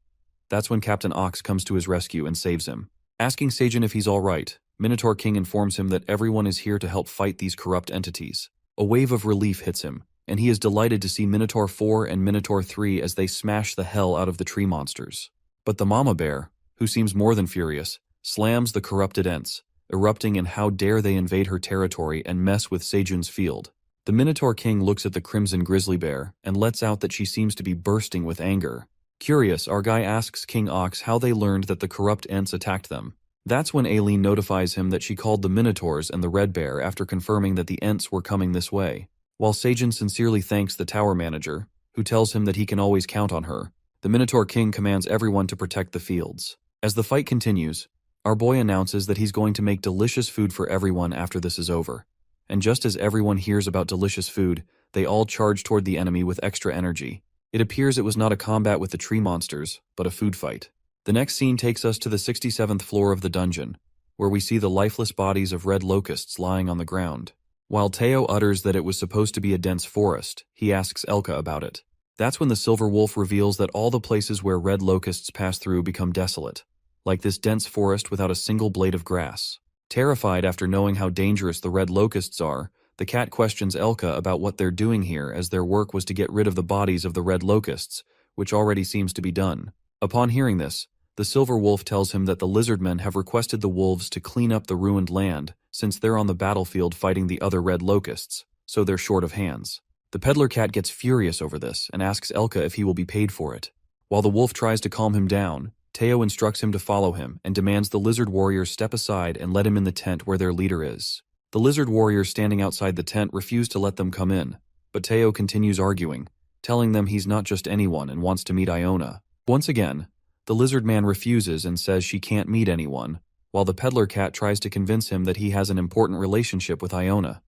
That's when Captain Ox comes to his rescue and saves him. Asking Sejun if he's alright, Minotaur King informs him that everyone is here to help fight these corrupt entities. A wave of relief hits him, and he is delighted to see Minotaur 4 and Minotaur 3 as they smash the hell out of the tree monsters. But the Mama Bear, who seems more than furious, slams the corrupted Ents, erupting in how dare they invade her territory and mess with Sejun's field. The Minotaur King looks at the Crimson Grizzly Bear and lets out that she seems to be bursting with anger. Curious, our guy asks King Ox how they learned that the corrupt Ents attacked them. That's when Aileen notifies him that she called the Minotaurs and the Red Bear after confirming that the Ents were coming this way. While Sejun sincerely thanks the tower manager, who tells him that he can always count on her, the Minotaur King commands everyone to protect the fields. As the fight continues, our boy announces that he's going to make delicious food for everyone after this is over. And just as everyone hears about delicious food, they all charge toward the enemy with extra energy. It appears it was not a combat with the tree monsters, but a food fight. The next scene takes us to the 67th floor of the dungeon, where we see the lifeless bodies of red locusts lying on the ground. While Teo utters that it was supposed to be a dense forest, he asks Elka about it. That's when the Silver Wolf reveals that all the places where red locusts pass through become desolate, like this dense forest without a single blade of grass. Terrified after knowing how dangerous the red locusts are, the cat questions Elka about what they're doing here, as their work was to get rid of the bodies of the red locusts, which already seems to be done. Upon hearing this, the Silver Wolf tells him that the lizardmen have requested the wolves to clean up the ruined land, since they're on the battlefield fighting the other red locusts, so they're short of hands. The peddler cat gets furious over this and asks Elka if he will be paid for it. While the wolf tries to calm him down, Teo instructs him to follow him and demands the lizard warriors step aside and let him in the tent where their leader is. The lizard warriors standing outside the tent refuse to let them come in, but Teo continues arguing, telling them he's not just anyone and wants to meet Iona. Once again, the lizard man refuses and says she can't meet anyone, while the peddler cat tries to convince him that he has an important relationship with Iona.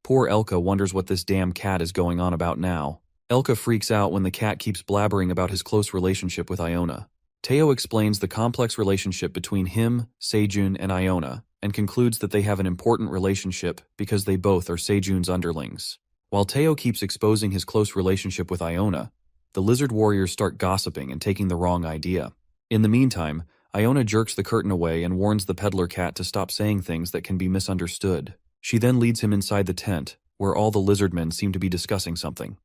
Poor Elka wonders what this damn cat is going on about now. Elka freaks out when the cat keeps blabbering about his close relationship with Iona. Teo explains the complex relationship between him, Sejun, and Iona, and concludes that they have an important relationship because they both are Sejun's underlings. While Teo keeps exposing his close relationship with Iona, the lizard warriors start gossiping and taking the wrong idea. In the meantime, Iona jerks the curtain away and warns the peddler cat to stop saying things that can be misunderstood. She then leads him inside the tent, where all the lizard men seem to be discussing something.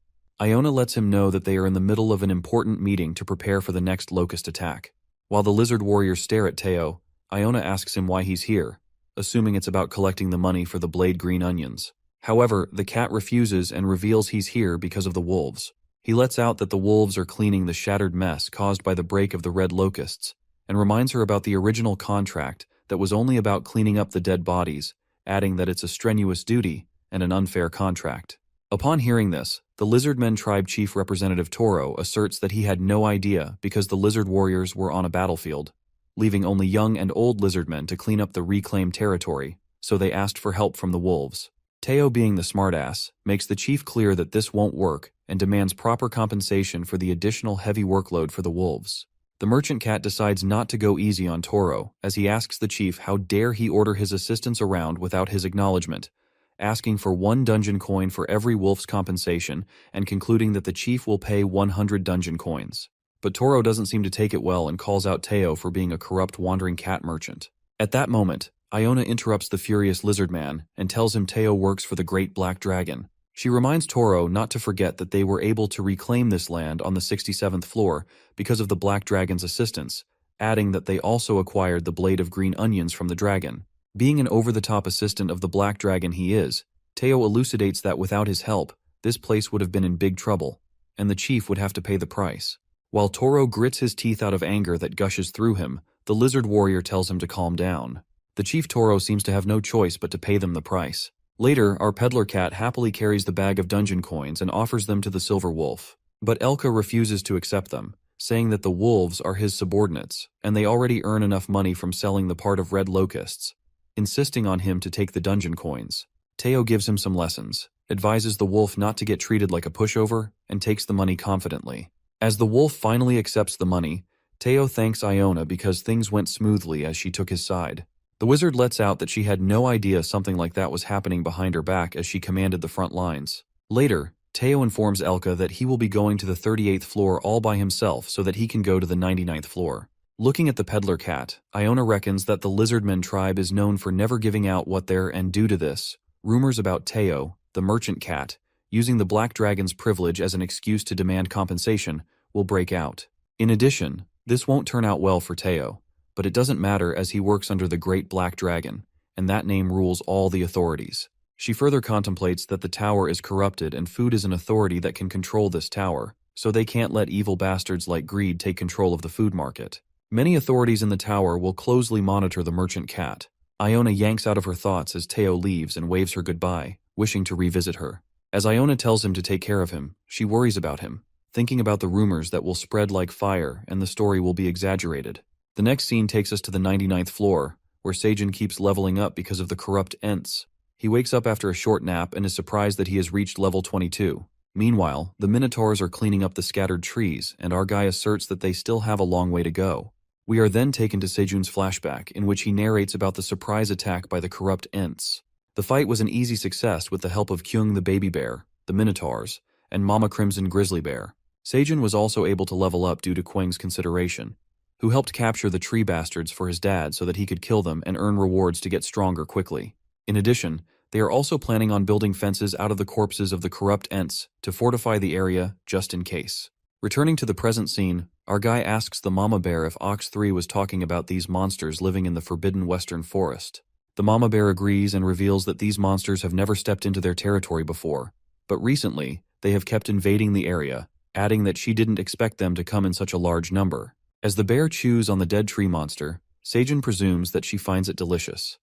Iona lets him know that they are in the middle of an important meeting to prepare for the next locust attack. While the lizard warriors stare at Teo, Iona asks him why he's here, assuming it's about collecting the money for the blade green onions. However, the cat refuses and reveals he's here because of the wolves. He lets out that the wolves are cleaning the shattered mess caused by the break of the red locusts, and reminds her about the original contract that was only about cleaning up the dead bodies, adding that it's a strenuous duty and an unfair contract. Upon hearing this, the Lizardmen Tribe Chief Representative Toro asserts that he had no idea because the lizard warriors were on a battlefield, leaving only young and old lizardmen to clean up the reclaimed territory, so they asked for help from the wolves. Teo, being the smartass, makes the chief clear that this won't work and demands proper compensation for the additional heavy workload for the wolves. The merchant cat decides not to go easy on Toro, as he asks the chief how dare he order his assistants around without his acknowledgement, asking for 1 dungeon coin for every wolf's compensation and concluding that the chief will pay 100 dungeon coins. But Toro doesn't seem to take it well and calls out Teo for being a corrupt wandering cat merchant. At that moment, Iona interrupts the furious lizard man and tells him Teo works for the Great Black Dragon. She reminds Toro not to forget that they were able to reclaim this land on the 67th floor because of the Black Dragon's assistance, adding that they also acquired the blade of green onions from the dragon. Being an over-the-top assistant of the Black Dragon he is, Teo elucidates that without his help, this place would have been in big trouble, and the chief would have to pay the price. While Toro grits his teeth out of anger that gushes through him, the lizard warrior tells him to calm down. The chief Toro seems to have no choice but to pay them the price. Later, our peddler cat happily carries the bag of dungeon coins and offers them to the silver wolf. But Elka refuses to accept them, saying that the wolves are his subordinates, and they already earn enough money from selling the part of red locusts, insisting on him to take the dungeon coins. Teo gives him some lessons, advises the wolf not to get treated like a pushover, and takes the money confidently. As the wolf finally accepts the money, Teo thanks Iona because things went smoothly as she took his side. The wizard lets out that she had no idea something like that was happening behind her back as she commanded the front lines. Later, Teo informs Elka that he will be going to the 38th floor all by himself so that he can go to the 99th floor. Looking at the peddler cat, Iona reckons that the Lizardmen tribe is known for never giving out what they're, and due to this, rumors about Teo, the merchant cat, using the Black Dragon's privilege as an excuse to demand compensation, will break out. In addition, this won't turn out well for Teo, but it doesn't matter as he works under the Great Black Dragon, and that name rules all the authorities. She further contemplates that the tower is corrupted and Food is an authority that can control this tower, so they can't let evil bastards like Greed take control of the food market. Many authorities in the tower will closely monitor the merchant cat. Iona yanks out of her thoughts as Teo leaves and waves her goodbye, wishing to revisit her. As Iona tells him to take care of him, she worries about him, thinking about the rumors that will spread like fire and the story will be exaggerated. The next scene takes us to the 99th floor, where Seijin keeps leveling up because of the corrupt Ents. He wakes up after a short nap and is surprised that he has reached level 22. Meanwhile, the Minotaurs are cleaning up the scattered trees, and our guy asserts that they still have a long way to go. We are then taken to Sejun's flashback, in which he narrates about the surprise attack by the corrupt Ents. The fight was an easy success with the help of Kyung the baby bear, the Minotaurs, and Mama Crimson Grizzly Bear. Sejun was also able to level up due to Queng's consideration, who helped capture the tree bastards for his dad so that he could kill them and earn rewards to get stronger quickly. In addition, they are also planning on building fences out of the corpses of the corrupt Ents to fortify the area just in case. Returning to the present scene, our guy asks the mama bear if Ox 3 was talking about these monsters living in the forbidden western forest. The mama bear agrees and reveals that these monsters have never stepped into their territory before, but recently they have kept invading the area, adding that she didn't expect them to come in such a large number. As the bear chews on the dead tree monster, Sejun presumes that she finds it delicious.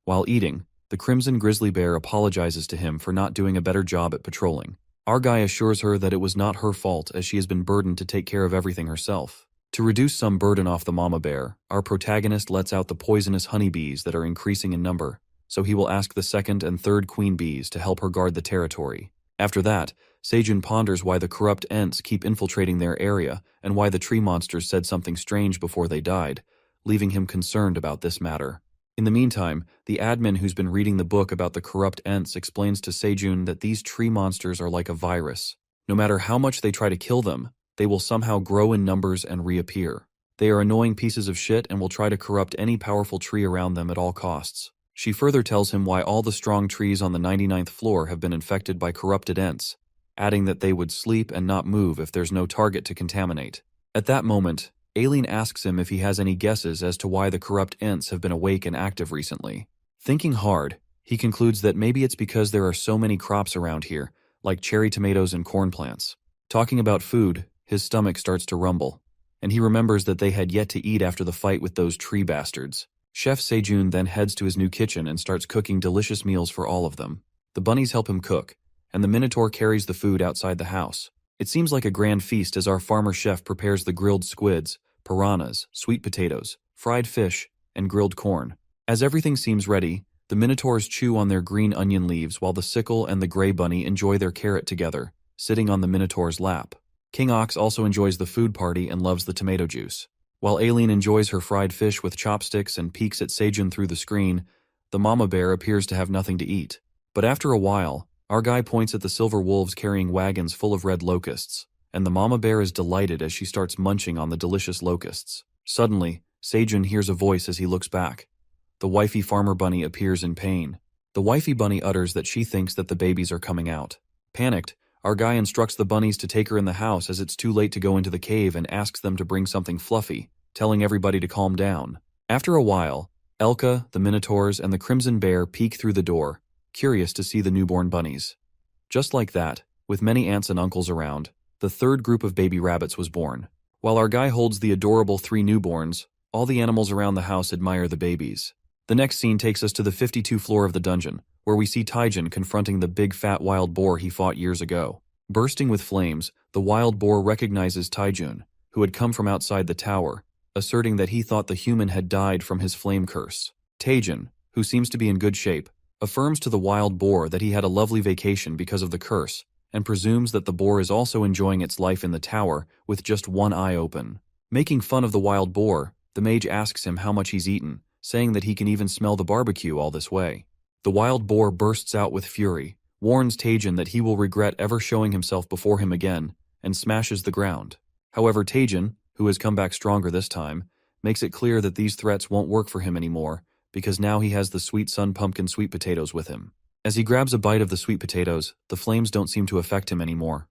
While eating, the Crimson Grizzly Bear apologizes to him for not doing a better job at patrolling. Our guy assures her that it was not her fault as she has been burdened to take care of everything herself. To reduce some burden off the mama bear, our protagonist lets out the poisonous honeybees that are increasing in number, so he will ask the second and third queen bees to help her guard the territory. After that, Sejun ponders why the corrupt Ents keep infiltrating their area and why the tree monsters said something strange before they died, leaving him concerned about this matter. In the meantime, the admin who's been reading the book about the corrupt Ents explains to Sejun that these tree monsters are like a virus. No matter how much they try to kill them, they will somehow grow in numbers and reappear. They are annoying pieces of shit and will try to corrupt any powerful tree around them at all costs. She further tells him why all the strong trees on the 99th floor have been infected by corrupted Ents, adding that they would sleep and not move if there's no target to contaminate. At that moment, Aileen asks him if he has any guesses as to why the corrupt Ents have been awake and active recently. Thinking hard, he concludes that maybe it's because there are so many crops around here, like cherry tomatoes and corn plants. Talking about food, his stomach starts to rumble, and he remembers that they had yet to eat after the fight with those tree bastards. Chef Sejun then heads to his new kitchen and starts cooking delicious meals for all of them. The bunnies help him cook, and the Minotaur carries the food outside the house. It seems like a grand feast as our farmer chef prepares the grilled squids, piranhas, sweet potatoes, fried fish, and grilled corn. As everything seems ready, the Minotaurs chew on their green onion leaves while the sickle and the gray bunny enjoy their carrot together, sitting on the Minotaur's lap. King Ox also enjoys the food party and loves the tomato juice. While Aileen enjoys her fried fish with chopsticks and peeks at Sejun through the screen, the mama bear appears to have nothing to eat. But after a while, our guy points at the silver wolves carrying wagons full of red locusts, and the mama bear is delighted as she starts munching on the delicious locusts. Suddenly, Sejun hears a voice as he looks back. The wifey farmer bunny appears in pain. The wifey bunny utters that she thinks that the babies are coming out. Panicked, our guy instructs the bunnies to take her in the house as it's too late to go into the cave and asks them to bring something fluffy, telling everybody to calm down. After a while, Elka, the Minotaurs, and the Crimson Bear peek through the door, curious to see the newborn bunnies. Just like that, with many aunts and uncles around, the third group of baby rabbits was born. While our guy holds the adorable 3 newborns, all the animals around the house admire the babies. The next scene takes us to the 52 floor of the dungeon, where we see Taijin confronting the big fat wild boar he fought years ago. Bursting with flames, the wild boar recognizes Taijun, who had come from outside the tower, asserting that he thought the human had died from his flame curse. Taijin, who seems to be in good shape, affirms to the wild boar that he had a lovely vacation because of the curse, and presumes that the boar is also enjoying its life in the tower with just one eye open. Making fun of the wild boar, the mage asks him how much he's eaten, saying that he can even smell the barbecue all this way. The wild boar bursts out with fury, warns Taijin that he will regret ever showing himself before him again, and smashes the ground. However, Taijin, who has come back stronger this time, makes it clear that these threats won't work for him anymore, because now he has the sweet sun pumpkin sweet potatoes with him. As he grabs a bite of the sweet potatoes, the flames don't seem to affect him anymore.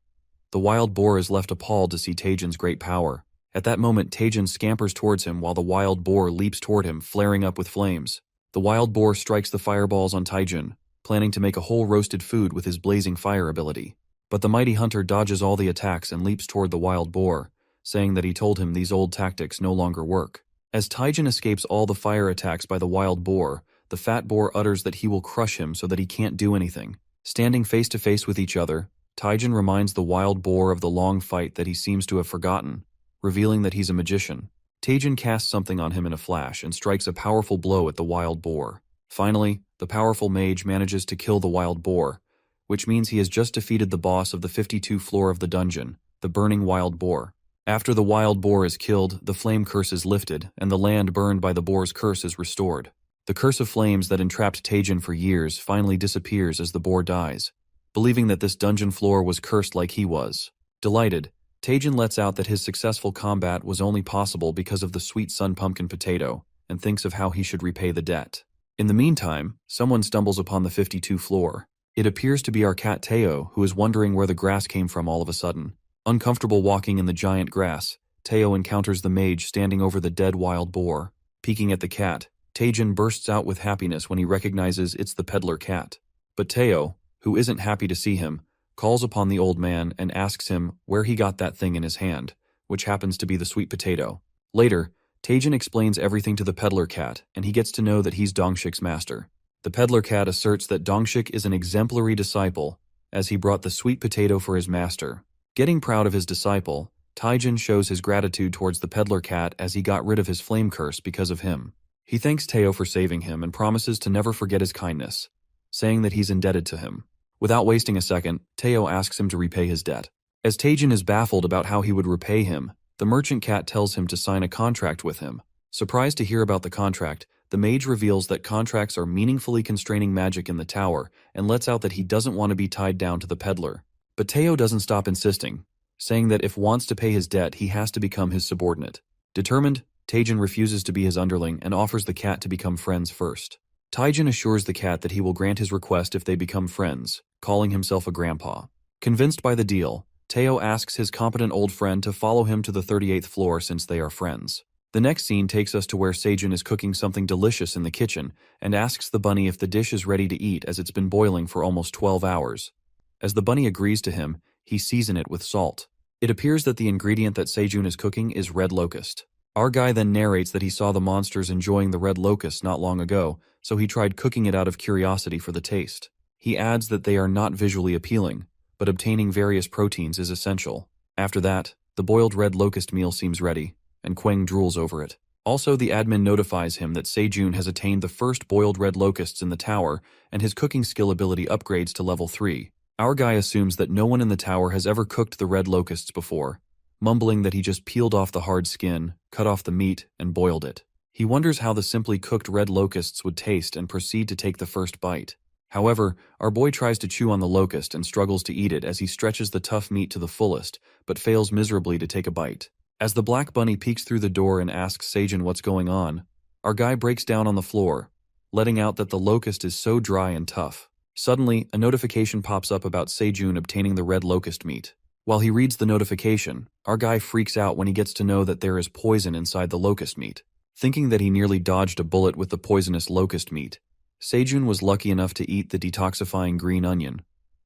The wild boar is left appalled to see Taijin's great power. At that moment, Taijin scampers towards him while the wild boar leaps toward him, flaring up with flames. The wild boar strikes the fireballs on Taijin, planning to make a whole roasted food with his blazing fire ability. But the mighty hunter dodges all the attacks and leaps toward the wild boar, saying that he told him these old tactics no longer work. As Taijin escapes all the fire attacks by the wild boar, the fat boar utters that he will crush him so that he can't do anything. Standing face to face with each other, Taijin reminds the wild boar of the long fight that he seems to have forgotten, revealing that he's a magician. Taijin casts something on him in a flash and strikes a powerful blow at the wild boar. Finally, the powerful mage manages to kill the wild boar, which means he has just defeated the boss of the 52 floor of the dungeon, the burning wild boar. After the wild boar is killed, the flame curse is lifted, and the land burned by the boar's curse is restored. The curse of flames that entrapped Taijin for years finally disappears as the boar dies, believing that this dungeon floor was cursed like he was. Delighted, Taijin lets out that his successful combat was only possible because of the sweet sun pumpkin potato, and thinks of how he should repay the debt. In the meantime, someone stumbles upon the 52 floor. It appears to be our cat Teo, who is wondering where the grass came from all of a sudden. Uncomfortable walking in the giant grass, Teo encounters the mage standing over the dead wild boar. Peeking at the cat, Taijin bursts out with happiness when he recognizes it's the peddler cat. But Teo, who isn't happy to see him, calls upon the old man and asks him where he got that thing in his hand, which happens to be the sweet potato. Later, Taijin explains everything to the peddler cat, and he gets to know that he's Dongshik's master. The peddler cat asserts that Dongshik is an exemplary disciple, as he brought the sweet potato for his master. Getting proud of his disciple, Taijin shows his gratitude towards the peddler cat as he got rid of his flame curse because of him. He thanks Teo for saving him and promises to never forget his kindness, saying that he's indebted to him. Without wasting a second, Teo asks him to repay his debt. As Taijin is baffled about how he would repay him, the merchant cat tells him to sign a contract with him. Surprised to hear about the contract, the mage reveals that contracts are meaningfully constraining magic in the tower and lets out that he doesn't want to be tied down to the peddler. But Teo doesn't stop insisting, saying that if wants to pay his debt, he has to become his subordinate. Determined, Taejin refuses to be his underling and offers the cat to become friends first. Taejin assures the cat that he will grant his request if they become friends, calling himself a grandpa. Convinced by the deal, Teo asks his competent old friend to follow him to the 38th floor since they are friends. The next scene takes us to where Sejun is cooking something delicious in the kitchen and asks the bunny if the dish is ready to eat as it's been boiling for almost 12 hours. As the bunny agrees to him, he seasons it with salt. It appears that the ingredient that Sejun is cooking is red locust. Our guy then narrates that he saw the monsters enjoying the red locust not long ago, so he tried cooking it out of curiosity for the taste. He adds that they are not visually appealing, but obtaining various proteins is essential. After that, the boiled red locust meal seems ready, and Kwang drools over it. Also, the admin notifies him that Sejun has attained the first boiled red locusts in the tower, and his cooking skill ability upgrades to level 3. Our guy assumes that no one in the tower has ever cooked the red locusts before, mumbling that he just peeled off the hard skin, cut off the meat, and boiled it. He wonders how the simply cooked red locusts would taste and proceed to take the first bite. However, our boy tries to chew on the locust and struggles to eat it as he stretches the tough meat to the fullest, but fails miserably to take a bite. As the black bunny peeks through the door and asks Sejun what's going on, our guy breaks down on the floor, letting out that the locust is so dry and tough. Suddenly, a notification pops up about Sejun obtaining the red locust meat. While he reads the notification, our guy freaks out when he gets to know that there is poison inside the locust meat. Thinking that he nearly dodged a bullet with the poisonous locust meat, Sejun was lucky enough to eat the detoxifying green onion,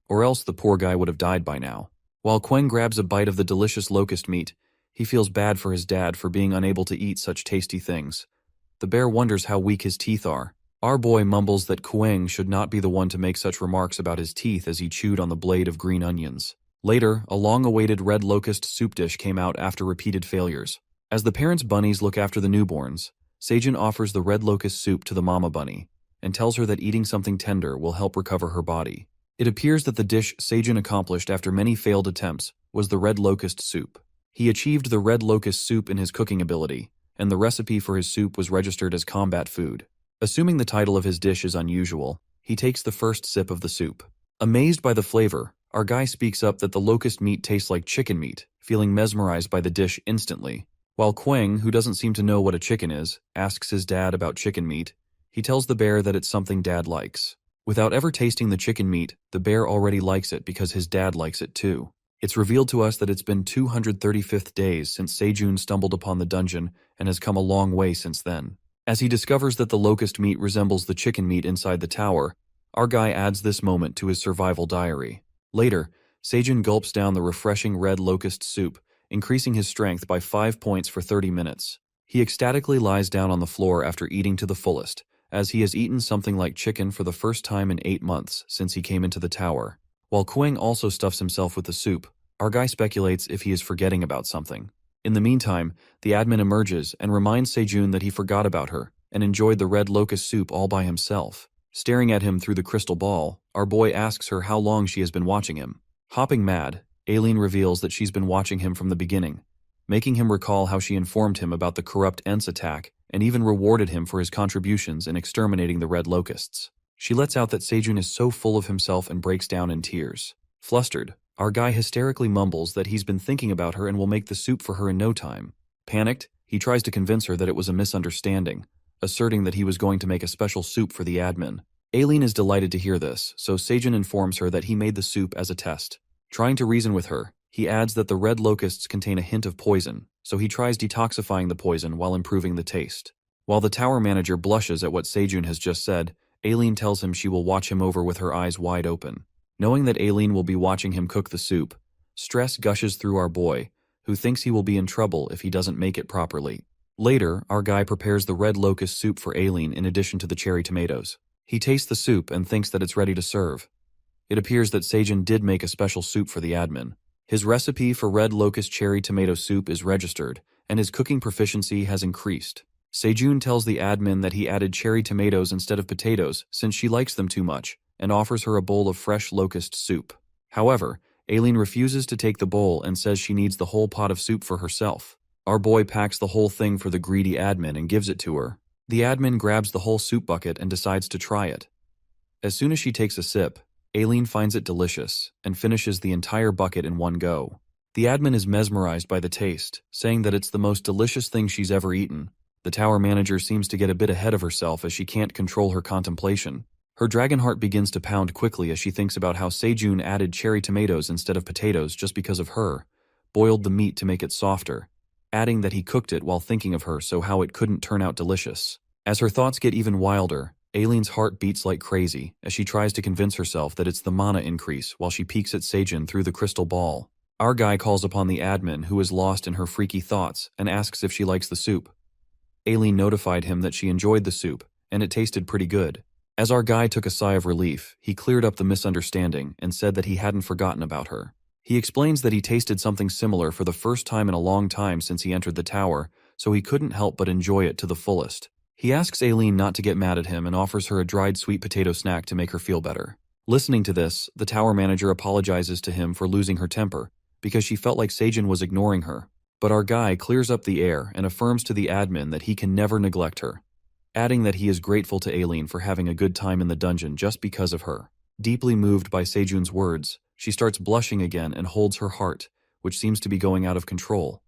or else the poor guy would have died by now. While Kwang grabs a bite of the delicious locust meat, he feels bad for his dad for being unable to eat such tasty things. The bear wonders how weak his teeth are. Our boy mumbles that Kwang should not be the one to make such remarks about his teeth as he chewed on the blade of green onions. Later, a long-awaited red locust soup dish came out after repeated failures. As the parents' bunnies look after the newborns, Sejun offers the red locust soup to the mama bunny and tells her that eating something tender will help recover her body. It appears that the dish Sejun accomplished after many failed attempts was the red locust soup. He achieved the red locust soup in his cooking ability, and the recipe for his soup was registered as combat food. Assuming the title of his dish is unusual, he takes the first sip of the soup. Amazed by the flavor, our guy speaks up that the locust meat tastes like chicken meat, feeling mesmerized by the dish instantly. While Kwang, who doesn't seem to know what a chicken is, asks his dad about chicken meat, he tells the bear that it's something dad likes. Without ever tasting the chicken meat, the bear already likes it because his dad likes it too. It's revealed to us that it's been 235th days since Sejun stumbled upon the dungeon and has come a long way since then. As he discovers that the locust meat resembles the chicken meat inside the tower, our guy adds this moment to his survival diary. Later, Sejun gulps down the refreshing red locust soup, increasing his strength by 5 points for 30 minutes. He ecstatically lies down on the floor after eating to the fullest, as he has eaten something like chicken for the first time in 8 months since he came into the tower. While Kwang also stuffs himself with the soup, our guy speculates if he is forgetting about something. In the meantime, the admin emerges and reminds Sejun that he forgot about her and enjoyed the red locust soup all by himself. Staring at him through the crystal ball, our boy asks her how long she has been watching him. Hopping mad, Aileen reveals that she's been watching him from the beginning, making him recall how she informed him about the corrupt Ents attack and even rewarded him for his contributions in exterminating the red locusts. She lets out that Sejun is so full of himself and breaks down in tears. Flustered, our guy hysterically mumbles that he's been thinking about her and will make the soup for her in no time. Panicked, he tries to convince her that it was a misunderstanding, asserting that he was going to make a special soup for the admin. Aileen is delighted to hear this, so Sejun informs her that he made the soup as a test. Trying to reason with her, he adds that the red locusts contain a hint of poison, so he tries detoxifying the poison while improving the taste. While the tower manager blushes at what Sejun has just said, Aileen tells him she will watch him over with her eyes wide open. Knowing that Aileen will be watching him cook the soup, stress gushes through our boy, who thinks he will be in trouble if he doesn't make it properly. Later, our guy prepares the red locust soup for Aileen in addition to the cherry tomatoes. He tastes the soup and thinks that it's ready to serve. It appears that Sejun did make a special soup for the admin. His recipe for red locust cherry tomato soup is registered, and his cooking proficiency has increased. Sejun tells the admin that he added cherry tomatoes instead of potatoes since she likes them too much, and offers her a bowl of fresh locust soup. However, Aileen refuses to take the bowl and says she needs the whole pot of soup for herself. Our boy packs the whole thing for the greedy admin and gives it to her. The admin grabs the whole soup bucket and decides to try it. As soon as she takes a sip, Aileen finds it delicious and finishes the entire bucket in one go. The admin is mesmerized by the taste, saying that it's the most delicious thing she's ever eaten. The tower manager seems to get a bit ahead of herself as she can't control her contemplation. Her dragon heart begins to pound quickly as she thinks about how Sejun added cherry tomatoes instead of potatoes just because of her, boiled the meat to make it softer, adding that he cooked it while thinking of her so how it couldn't turn out delicious. As her thoughts get even wilder, Aileen's heart beats like crazy as she tries to convince herself that it's the mana increase while she peeks at Sejun through the crystal ball. Our guy calls upon the admin, who is lost in her freaky thoughts, and asks if she likes the soup. Aileen notified him that she enjoyed the soup, and it tasted pretty good. As our guy took a sigh of relief, he cleared up the misunderstanding and said that he hadn't forgotten about her. He explains that he tasted something similar for the first time in a long time since he entered the tower, so he couldn't help but enjoy it to the fullest. He asks Aileen not to get mad at him and offers her a dried sweet potato snack to make her feel better. Listening to this, the tower manager apologizes to him for losing her temper, because she felt like Sejun was ignoring her. But our guy clears up the air and affirms to the admin that he can never neglect her, adding that he is grateful to Aileen for having a good time in the dungeon just because of her. Deeply moved by Sejun's words, she starts blushing again and holds her heart, which seems to be going out of control.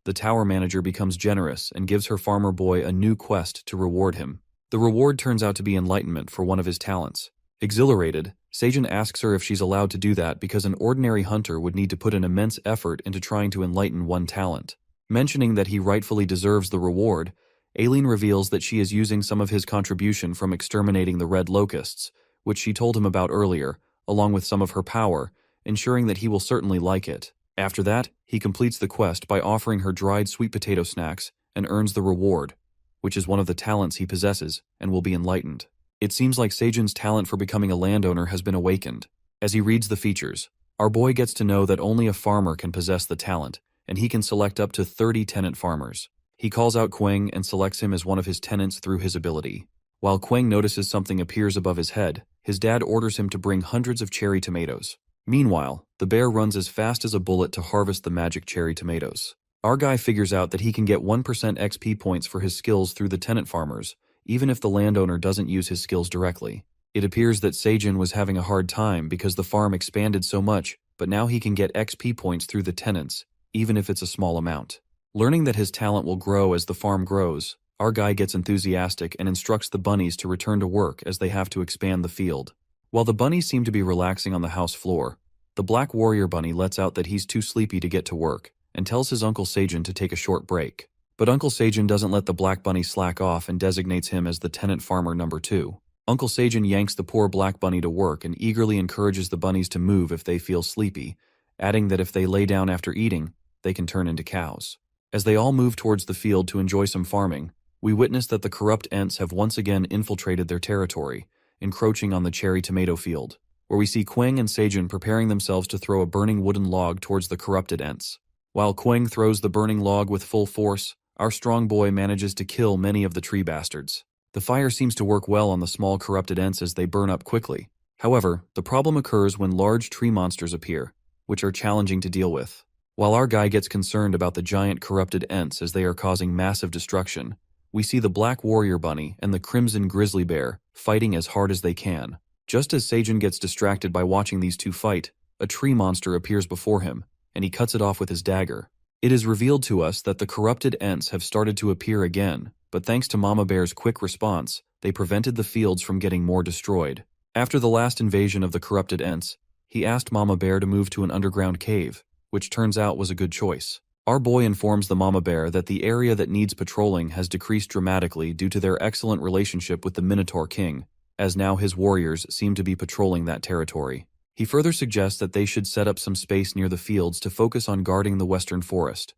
The tower manager becomes generous and gives her farmer boy a new quest to reward him. The reward turns out to be enlightenment for one of his talents. Exhilarated, Sejun asks her if she's allowed to do that because an ordinary hunter would need to put an immense effort into trying to enlighten one talent. Mentioning that he rightfully deserves the reward, Aileen reveals that she is using some of his contribution from exterminating the red locusts, which she told him about earlier, along with some of her power, ensuring that he will certainly like it. After that, he completes the quest by offering her dried sweet potato snacks and earns the reward, which is one of the talents he possesses and will be enlightened. It seems like Sejun's talent for becoming a landowner has been awakened. As he reads the features, our boy gets to know that only a farmer can possess the talent, and he can select up to 30 tenant farmers. He calls out Quang and selects him as one of his tenants through his ability. While Quang notices something appears above his head, his dad orders him to bring hundreds of cherry tomatoes. Meanwhile, the bear runs as fast as a bullet to harvest the magic cherry tomatoes. Our guy figures out that he can get 1% XP points for his skills through the tenant farmers, even if the landowner doesn't use his skills directly. It appears that Sejun was having a hard time because the farm expanded so much, but now he can get XP points through the tenants, even if it's a small amount. Learning that his talent will grow as the farm grows, our guy gets enthusiastic and instructs the bunnies to return to work as they have to expand the field. While the bunnies seem to be relaxing on the house floor, the black warrior bunny lets out that he's too sleepy to get to work and tells his Uncle Sejun to take a short break. But Uncle Sejun doesn't let the black bunny slack off and designates him as the tenant farmer number 2. Uncle Sejun yanks the poor black bunny to work and eagerly encourages the bunnies to move if they feel sleepy, adding that if they lay down after eating, they can turn into cows. As they all move towards the field to enjoy some farming, we witness that the corrupt Ents have once again infiltrated their territory, encroaching on the cherry tomato field, where we see Quang and Sejun preparing themselves to throw a burning wooden log towards the corrupted Ents. While Quang throws the burning log with full force, our strong boy manages to kill many of the tree bastards. The fire seems to work well on the small corrupted Ents as they burn up quickly. However, the problem occurs when large tree monsters appear, which are challenging to deal with. While our guy gets concerned about the giant corrupted Ents as they are causing massive destruction, we see the black warrior bunny and the crimson grizzly bear fighting as hard as they can. Just as Sejun gets distracted by watching these two fight, a tree monster appears before him, and he cuts it off with his dagger. It is revealed to us that the corrupted Ents have started to appear again, but thanks to Mama Bear's quick response, they prevented the fields from getting more destroyed. After the last invasion of the corrupted Ents, he asked Mama Bear to move to an underground cave, which turns out was a good choice. Our boy informs the Mama Bear that the area that needs patrolling has decreased dramatically due to their excellent relationship with the Minotaur King, as now his warriors seem to be patrolling that territory. He further suggests that they should set up some space near the fields to focus on guarding the western forest.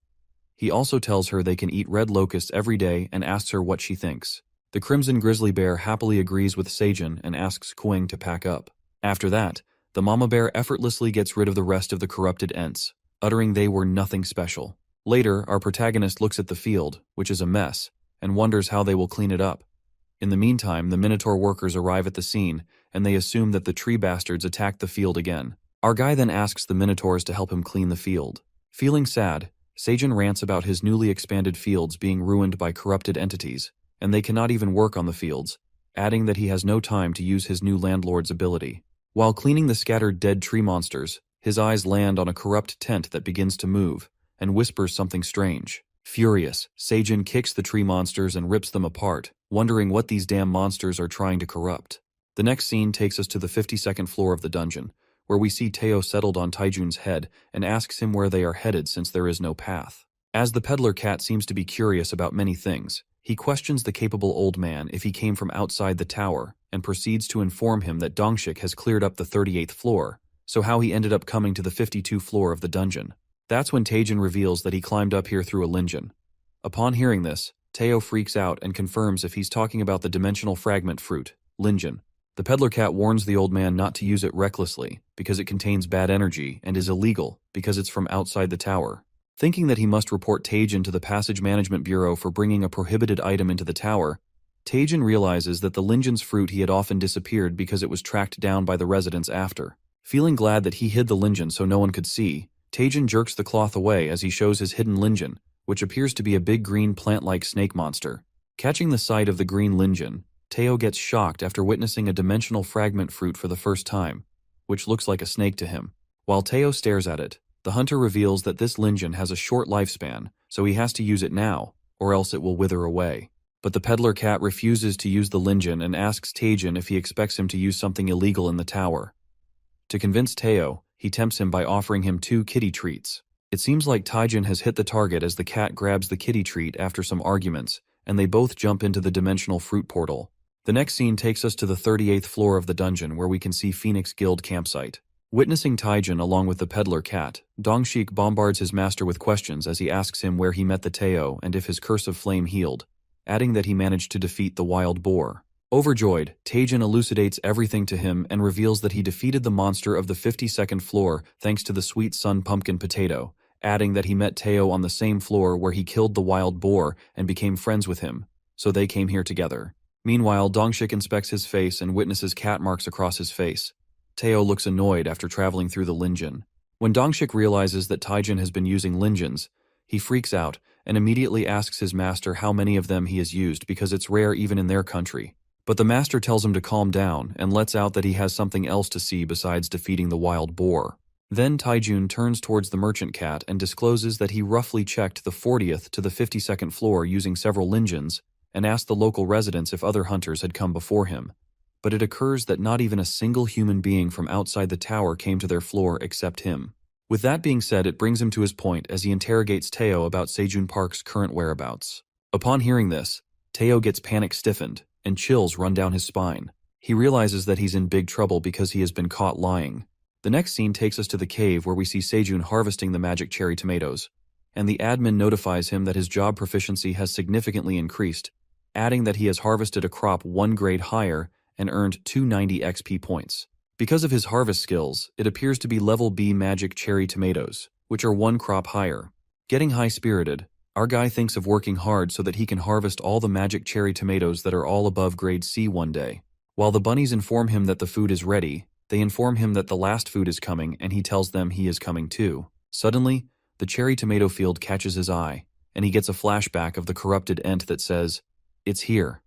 He also tells her they can eat red locusts every day and asks her what she thinks. The crimson grizzly bear happily agrees with Sejun and asks Quang to pack up. After that, the Mama Bear effortlessly gets rid of the rest of the corrupted Ents, uttering they were nothing special. Later, our protagonist looks at the field, which is a mess, and wonders how they will clean it up. In the meantime, the Minotaur workers arrive at the scene, and they assume that the tree bastards attacked the field again. Our guy then asks the Minotaurs to help him clean the field. Feeling sad, Sejun rants about his newly expanded fields being ruined by corrupted entities, and they cannot even work on the fields, adding that he has no time to use his new landlord's ability. While cleaning the scattered dead tree monsters, his eyes land on a corrupt tent that begins to move, and whispers something strange. Furious, Seijin kicks the tree monsters and rips them apart, wondering what these damn monsters are trying to corrupt. The next scene takes us to the 52nd floor of the dungeon, where we see Teo settled on Taijun's head and asks him where they are headed since there is no path. As the peddler cat seems to be curious about many things, he questions the capable old man if he came from outside the tower and proceeds to inform him that Dongshik has cleared up the 38th floor, so how he ended up coming to the 52nd floor of the dungeon. That's when Taijun reveals that he climbed up here through a lingeon. Upon hearing this, Teo freaks out and confirms if he's talking about the dimensional fragment fruit, lingeon. The peddler cat warns the old man not to use it recklessly because it contains bad energy and is illegal because it's from outside the tower. Thinking that he must report Taijun to the Passage Management Bureau for bringing a prohibited item into the tower, Taijun realizes that the lingeon's fruit he had often disappeared because it was tracked down by the residents after. Feeling glad that he hid the lingeon so no one could see, Taijun jerks the cloth away as he shows his hidden lingeon, which appears to be a big green plant-like snake monster. Catching the sight of the green lingeon, Teo gets shocked after witnessing a dimensional fragment fruit for the first time, which looks like a snake to him. While Teo stares at it, the hunter reveals that this lingeon has a short lifespan, so he has to use it now, or else it will wither away. But the peddler cat refuses to use the lingeon and asks Taijun if he expects him to use something illegal in the tower. To convince Teo, he tempts him by offering him 2 kitty treats. It seems like Taijun has hit the target as the cat grabs the kitty treat after some arguments, and they both jump into the dimensional fruit portal. The next scene takes us to the 38th floor of the dungeon where we can see Phoenix Guild campsite. Witnessing Taijun along with the peddler cat, Dongshik bombards his master with questions as he asks him where he met the Teo and if his curse of flame healed, adding that he managed to defeat the wild boar. Overjoyed, Taijun elucidates everything to him and reveals that he defeated the monster of the 52nd floor thanks to the sweet sun pumpkin potato, adding that he met Teo on the same floor where he killed the wild boar and became friends with him, so they came here together. Meanwhile, Dongshik inspects his face and witnesses cat marks across his face. Teo looks annoyed after traveling through the lingeon. When Dongshik realizes that Taijun has been using lingeons, he freaks out and immediately asks his master how many of them he has used because it's rare even in their country. But the master tells him to calm down and lets out that he has something else to see besides defeating the wild boar. Then Taijun turns towards the merchant cat and discloses that he roughly checked the 40th to the 52nd floor using several lingeons and asked the local residents if other hunters had come before him. But it occurs that not even a single human being from outside the tower came to their floor except him. With that being said, it brings him to his point as he interrogates Teo about Seijun Park's current whereabouts. Upon hearing this, Teo gets panic-stiffened, and chills run down his spine. He realizes that he's in big trouble because he has been caught lying. The next scene takes us to the cave where we see Seijun harvesting the magic cherry tomatoes, and the admin notifies him that his job proficiency has significantly increased, adding that he has harvested a crop 1 grade higher and earned 290 XP points. Because of his harvest skills, it appears to be level B magic cherry tomatoes, which are 1 crop higher. Getting high-spirited, our guy thinks of working hard so that he can harvest all the magic cherry tomatoes that are all above grade C one day. While the bunnies inform him that the food is ready, they inform him that the last food is coming and he tells them he is coming too. Suddenly, the cherry tomato field catches his eye, and he gets a flashback of the corrupted ent that says, "It's here,"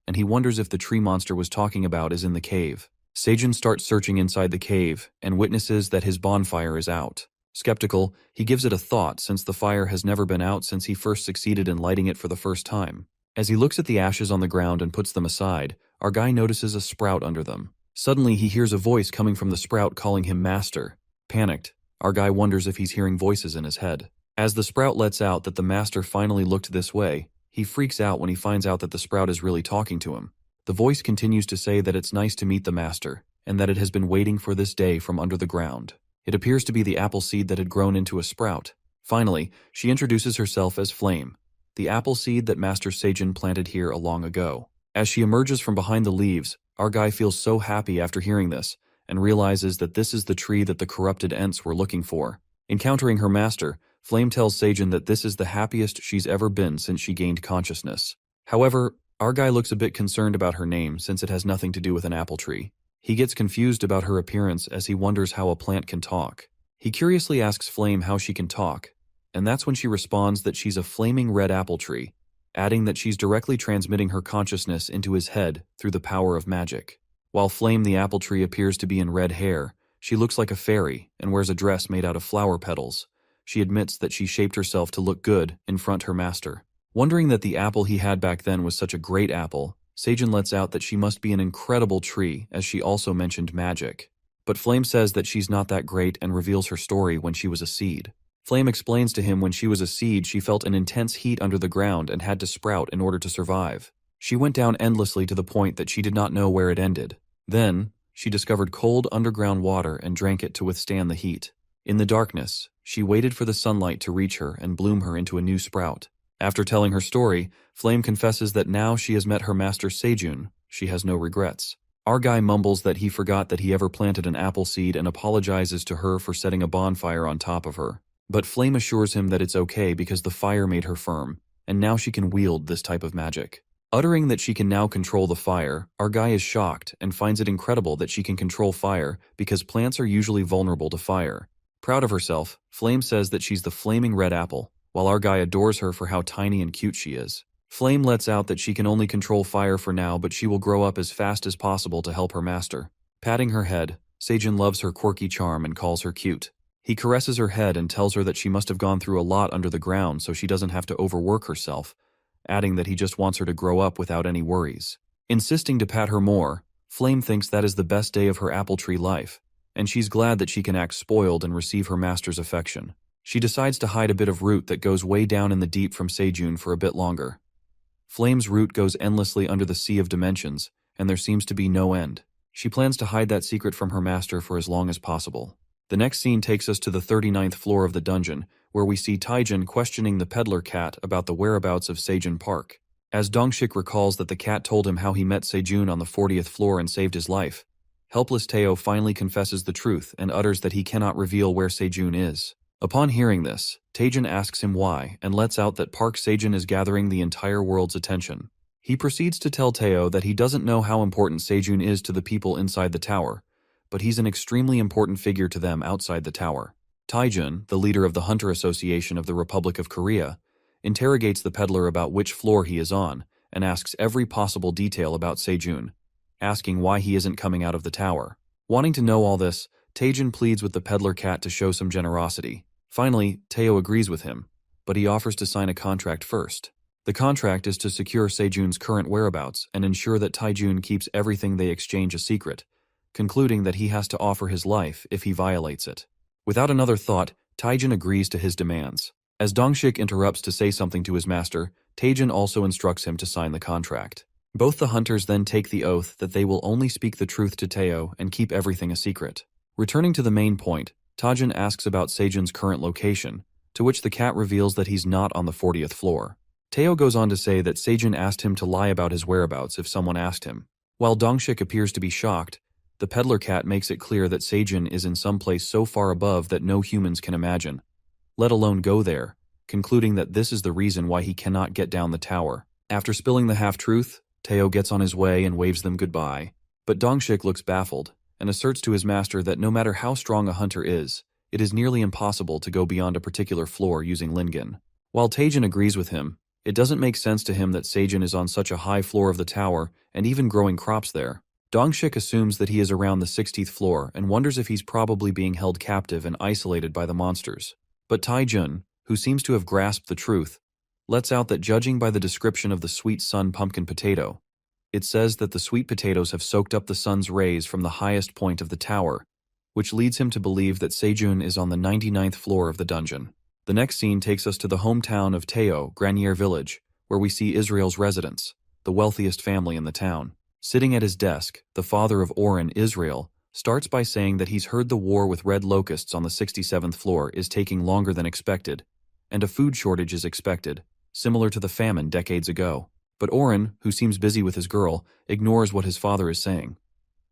and he wonders if the tree monster was talking about is in the cave. Seijun starts searching inside the cave and witnesses that his bonfire is out. Skeptical, he gives it a thought since the fire has never been out since he first succeeded in lighting it for the first time. As he looks at the ashes on the ground and puts them aside, our guy notices a sprout under them. Suddenly, he hears a voice coming from the sprout calling him master. Panicked, our guy wonders if he's hearing voices in his head. As the sprout lets out that the master finally looked this way, he freaks out when he finds out that the sprout is really talking to him. The voice continues to say that it's nice to meet the master, and that it has been waiting for this day from under the ground. It appears to be the apple seed that had grown into a sprout. Finally, she introduces herself as Flame, the apple seed that Master Seijun planted here long ago. As she emerges from behind the leaves, our guy feels so happy after hearing this, and realizes that this is the tree that the corrupted ents were looking for. Encountering her master, Flame tells Seijun that this is the happiest she's ever been since she gained consciousness. However, our guy looks a bit concerned about her name since it has nothing to do with an apple tree. He gets confused about her appearance as he wonders how a plant can talk. He curiously asks Flame how she can talk, and that's when she responds that she's a flaming red apple tree, adding that she's directly transmitting her consciousness into his head through the power of magic. While Flame the apple tree appears to be in red hair, she looks like a fairy and wears a dress made out of flower petals. She admits that she shaped herself to look good in front her master. Wondering that the apple he had back then was such a great apple, Seijun lets out that she must be an incredible tree, as she also mentioned magic. But Flame says that she's not that great and reveals her story when she was a seed. Flame explains to him when she was a seed she felt an intense heat under the ground and had to sprout in order to survive. She went down endlessly to the point that she did not know where it ended. Then, she discovered cold underground water and drank it to withstand the heat. In the darkness, she waited for the sunlight to reach her and bloom her into a new sprout. After telling her story, Flame confesses that now she has met her master Seijun, she has no regrets. Our guy mumbles that he forgot that he ever planted an apple seed and apologizes to her for setting a bonfire on top of her. But Flame assures him that it's okay because the fire made her firm, and now she can wield this type of magic. Uttering that she can now control the fire, our guy is shocked and finds it incredible that she can control fire because plants are usually vulnerable to fire. Proud of herself, Flame says that she's the flaming red apple, while our guy adores her for how tiny and cute she is. Flame lets out that she can only control fire for now, but she will grow up as fast as possible to help her master. Patting her head, Seijun loves her quirky charm and calls her cute. He caresses her head and tells her that she must have gone through a lot under the ground so she doesn't have to overwork herself, adding that he just wants her to grow up without any worries. Insisting to pat her more, Flame thinks that is the best day of her apple tree life, and she's glad that she can act spoiled and receive her master's affection. She decides to hide a bit of root that goes way down in the deep from Seijun for a bit longer. Flame's root goes endlessly under the sea of dimensions, and there seems to be no end. She plans to hide that secret from her master for as long as possible. The next scene takes us to the 39th floor of the dungeon, where we see Taijin questioning the peddler cat about the whereabouts of Seijun Park. As Dongshik recalls that the cat told him how he met Seijun on the 40th floor and saved his life, helpless Teo finally confesses the truth and utters that he cannot reveal where Seijun is. Upon hearing this, Taijin asks him why and lets out that Park Seijun is gathering the entire world's attention. He proceeds to tell Teo that he doesn't know how important Seijun is to the people inside the tower, but he's an extremely important figure to them outside the tower. Taijun, the leader of the Hunter Association of the Republic of Korea, interrogates the peddler about which floor he is on and asks every possible detail about Seijun, asking why he isn't coming out of the tower. Wanting to know all this, Taijin pleads with the peddler cat to show some generosity. Finally, Teo agrees with him, but he offers to sign a contract first. The contract is to secure Seijun's current whereabouts and ensure that Taijun keeps everything they exchange a secret, concluding that he has to offer his life if he violates it. Without another thought, Taijin agrees to his demands. As Dongshik interrupts to say something to his master, Taijin also instructs him to sign the contract. Both the hunters then take the oath that they will only speak the truth to Teo and keep everything a secret. Returning to the main point, Taijin asks about Seijun's current location, to which the cat reveals that he's not on the 40th floor. Teo goes on to say that Seijun asked him to lie about his whereabouts if someone asked him. While Dongshik appears to be shocked, the peddler cat makes it clear that Seijun is in some place so far above that no humans can imagine, let alone go there, concluding that this is the reason why he cannot get down the tower. After spilling the half-truth, Teo gets on his way and waves them goodbye, but Dongshik looks baffled and asserts to his master that no matter how strong a hunter is, it is nearly impossible to go beyond a particular floor using Lingen. While Taijin agrees with him, it doesn't make sense to him that Seijun is on such a high floor of the tower and even growing crops there. Dongshik assumes that he is around the 60th floor and wonders if he's probably being held captive and isolated by the monsters. But Taijun, who seems to have grasped the truth, lets out that judging by the description of the sweet sun pumpkin potato, it says that the sweet potatoes have soaked up the sun's rays from the highest point of the tower, which leads him to believe that Seijun is on the 99th floor of the dungeon. The next scene takes us to the hometown of Teo, Granier Village, where we see Israel's residents, the wealthiest family in the town. Sitting at his desk, the father of Oren, Israel, starts by saying that he's heard the war with red locusts on the 67th floor is taking longer than expected, and a food shortage is expected, similar to the famine decades ago. But Oren, who seems busy with his girl, ignores what his father is saying.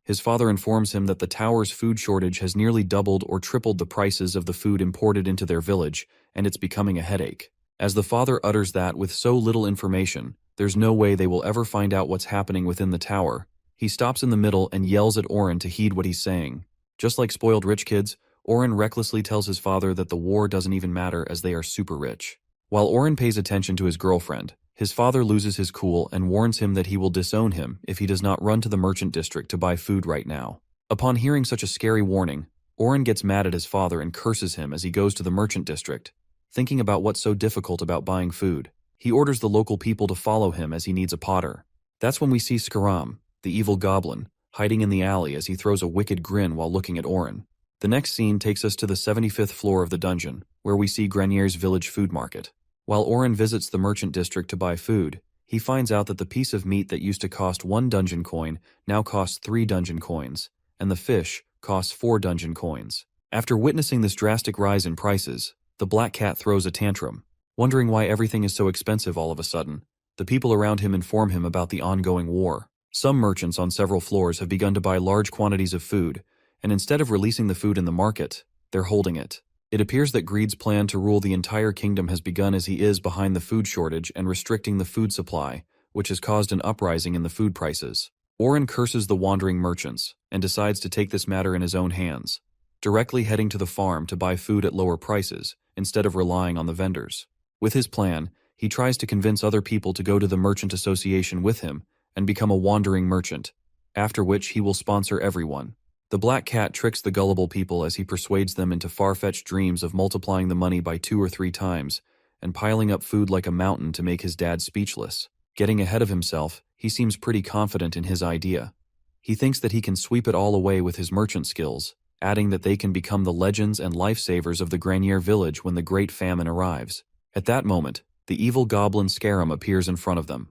His father informs him that the tower's food shortage has nearly doubled or tripled the prices of the food imported into their village, and it's becoming a headache. As the father utters that with so little information, there's no way they will ever find out what's happening within the tower, he stops in the middle and yells at Oren to heed what he's saying. Just like spoiled rich kids, Oren recklessly tells his father that the war doesn't even matter as they are super rich. While Oren pays attention to his girlfriend, His father loses his cool and warns him that he will disown him if he does not run to the merchant district to buy food right now. Upon hearing such a scary warning, Oren gets mad at his father and curses him as he goes to the merchant district, thinking about what's so difficult about buying food. He orders the local people to follow him as he needs a potter. That's when we see Skaram, the evil goblin, hiding in the alley as he throws a wicked grin while looking at Oren. The next scene takes us to the 75th floor of the dungeon, where we see Granier's village food market. While Oren visits the merchant district to buy food, he finds out that the piece of meat that used to cost 1 dungeon coin now costs 3 dungeon coins, and the fish costs 4 dungeon coins. After witnessing this drastic rise in prices, the black cat throws a tantrum, wondering why everything is so expensive all of a sudden. The people around him inform him about the ongoing war. Some merchants on several floors have begun to buy large quantities of food, and instead of releasing the food in the market, they're holding it. It appears that Greed's plan to rule the entire kingdom has begun as he is behind the food shortage and restricting the food supply, which has caused an uprising in the food prices. Oren curses the wandering merchants and decides to take this matter in his own hands, directly heading to the farm to buy food at lower prices instead of relying on the vendors. With his plan, he tries to convince other people to go to the merchant association with him and become a wandering merchant, after which he will sponsor everyone. The black cat tricks the gullible people as he persuades them into far-fetched dreams of multiplying the money by 2 or 3 times and piling up food like a mountain to make his dad speechless. Getting ahead of himself, he seems pretty confident in his idea. He thinks that he can sweep it all away with his merchant skills, adding that they can become the legends and lifesavers of the Granier village when the Great Famine arrives. At that moment, the evil goblin Scarum appears in front of them.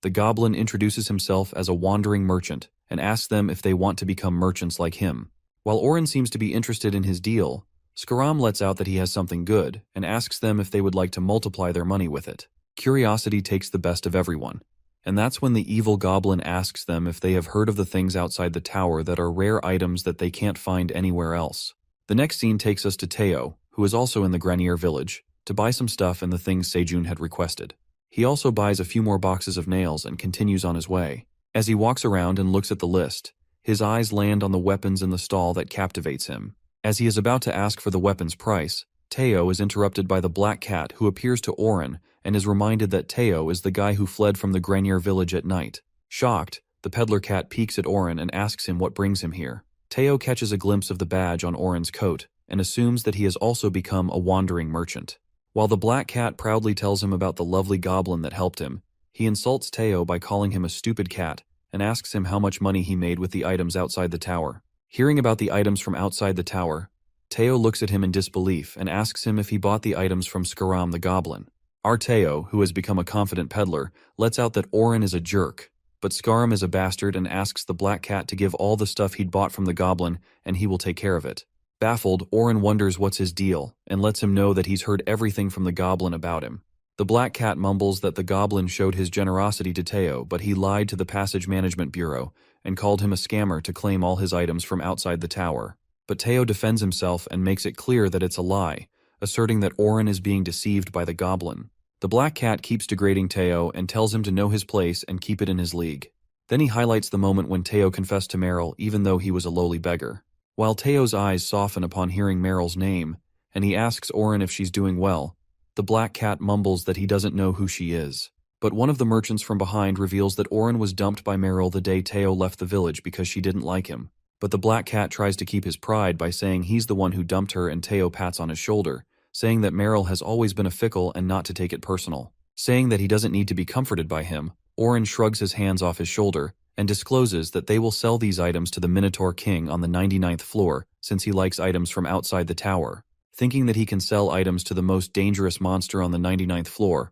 The goblin introduces himself as a wandering merchant and asks them if they want to become merchants like him. While Oren seems to be interested in his deal, Scarum lets out that he has something good and asks them if they would like to multiply their money with it. Curiosity takes the best of everyone, and that's when the evil goblin asks them if they have heard of the things outside the tower that are rare items that they can't find anywhere else. The next scene takes us to Teo, who is also in the Granier village, to buy some stuff and the things Sejun had requested. He also buys a few more boxes of nails and continues on his way. As he walks around and looks at the list, his eyes land on the weapons in the stall that captivates him. As he is about to ask for the weapon's price, Teo is interrupted by the black cat who appears to Oren and is reminded that Teo is the guy who fled from the Granier village at night. Shocked, the peddler cat peeks at Oren and asks him what brings him here. Teo catches a glimpse of the badge on Oren's coat and assumes that he has also become a wandering merchant. While the black cat proudly tells him about the lovely goblin that helped him, he insults Teo by calling him a stupid cat and asks him how much money he made with the items outside the tower. Hearing about the items from outside the tower, Teo looks at him in disbelief and asks him if he bought the items from Skaram the goblin. Our Teo, who has become a confident peddler, lets out that Oren is a jerk, but Skaram is a bastard and asks the black cat to give all the stuff he'd bought from the goblin and he will take care of it. Baffled, Oren wonders what's his deal and lets him know that he's heard everything from the goblin about him. The black cat mumbles that the goblin showed his generosity to Teo, but he lied to the Passage Management Bureau and called him a scammer to claim all his items from outside the tower. But Teo defends himself and makes it clear that it's a lie, asserting that Oren is being deceived by the goblin. The black cat keeps degrading Teo and tells him to know his place and keep it in his league. Then he highlights the moment when Teo confessed to Meryl even though he was a lowly beggar. While Teo's eyes soften upon hearing Meryl's name, and he asks Oren if she's doing well, the black cat mumbles that he doesn't know who she is. But one of the merchants from behind reveals that Oren was dumped by Meryl the day Teo left the village because she didn't like him. But the black cat tries to keep his pride by saying he's the one who dumped her, and Teo pats on his shoulder, saying that Meryl has always been a fickle and not to take it personal. Saying that he doesn't need to be comforted by him, Oren shrugs his hands off his shoulder and discloses that they will sell these items to the Minotaur King on the 99th floor since he likes items from outside the tower. Thinking that he can sell items to the most dangerous monster on the 99th floor,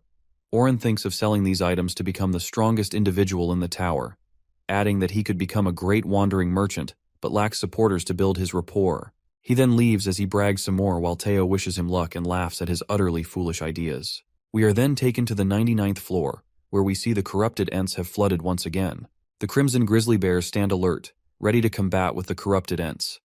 Oren thinks of selling these items to become the strongest individual in the tower, adding that he could become a great wandering merchant but lacks supporters to build his rapport. He then leaves as he brags some more while Teo wishes him luck and laughs at his utterly foolish ideas. We are then taken to the 99th floor, where we see the corrupted Ents have flooded once again. The Crimson Grizzly Bears stand alert, ready to combat with the corrupted Ents.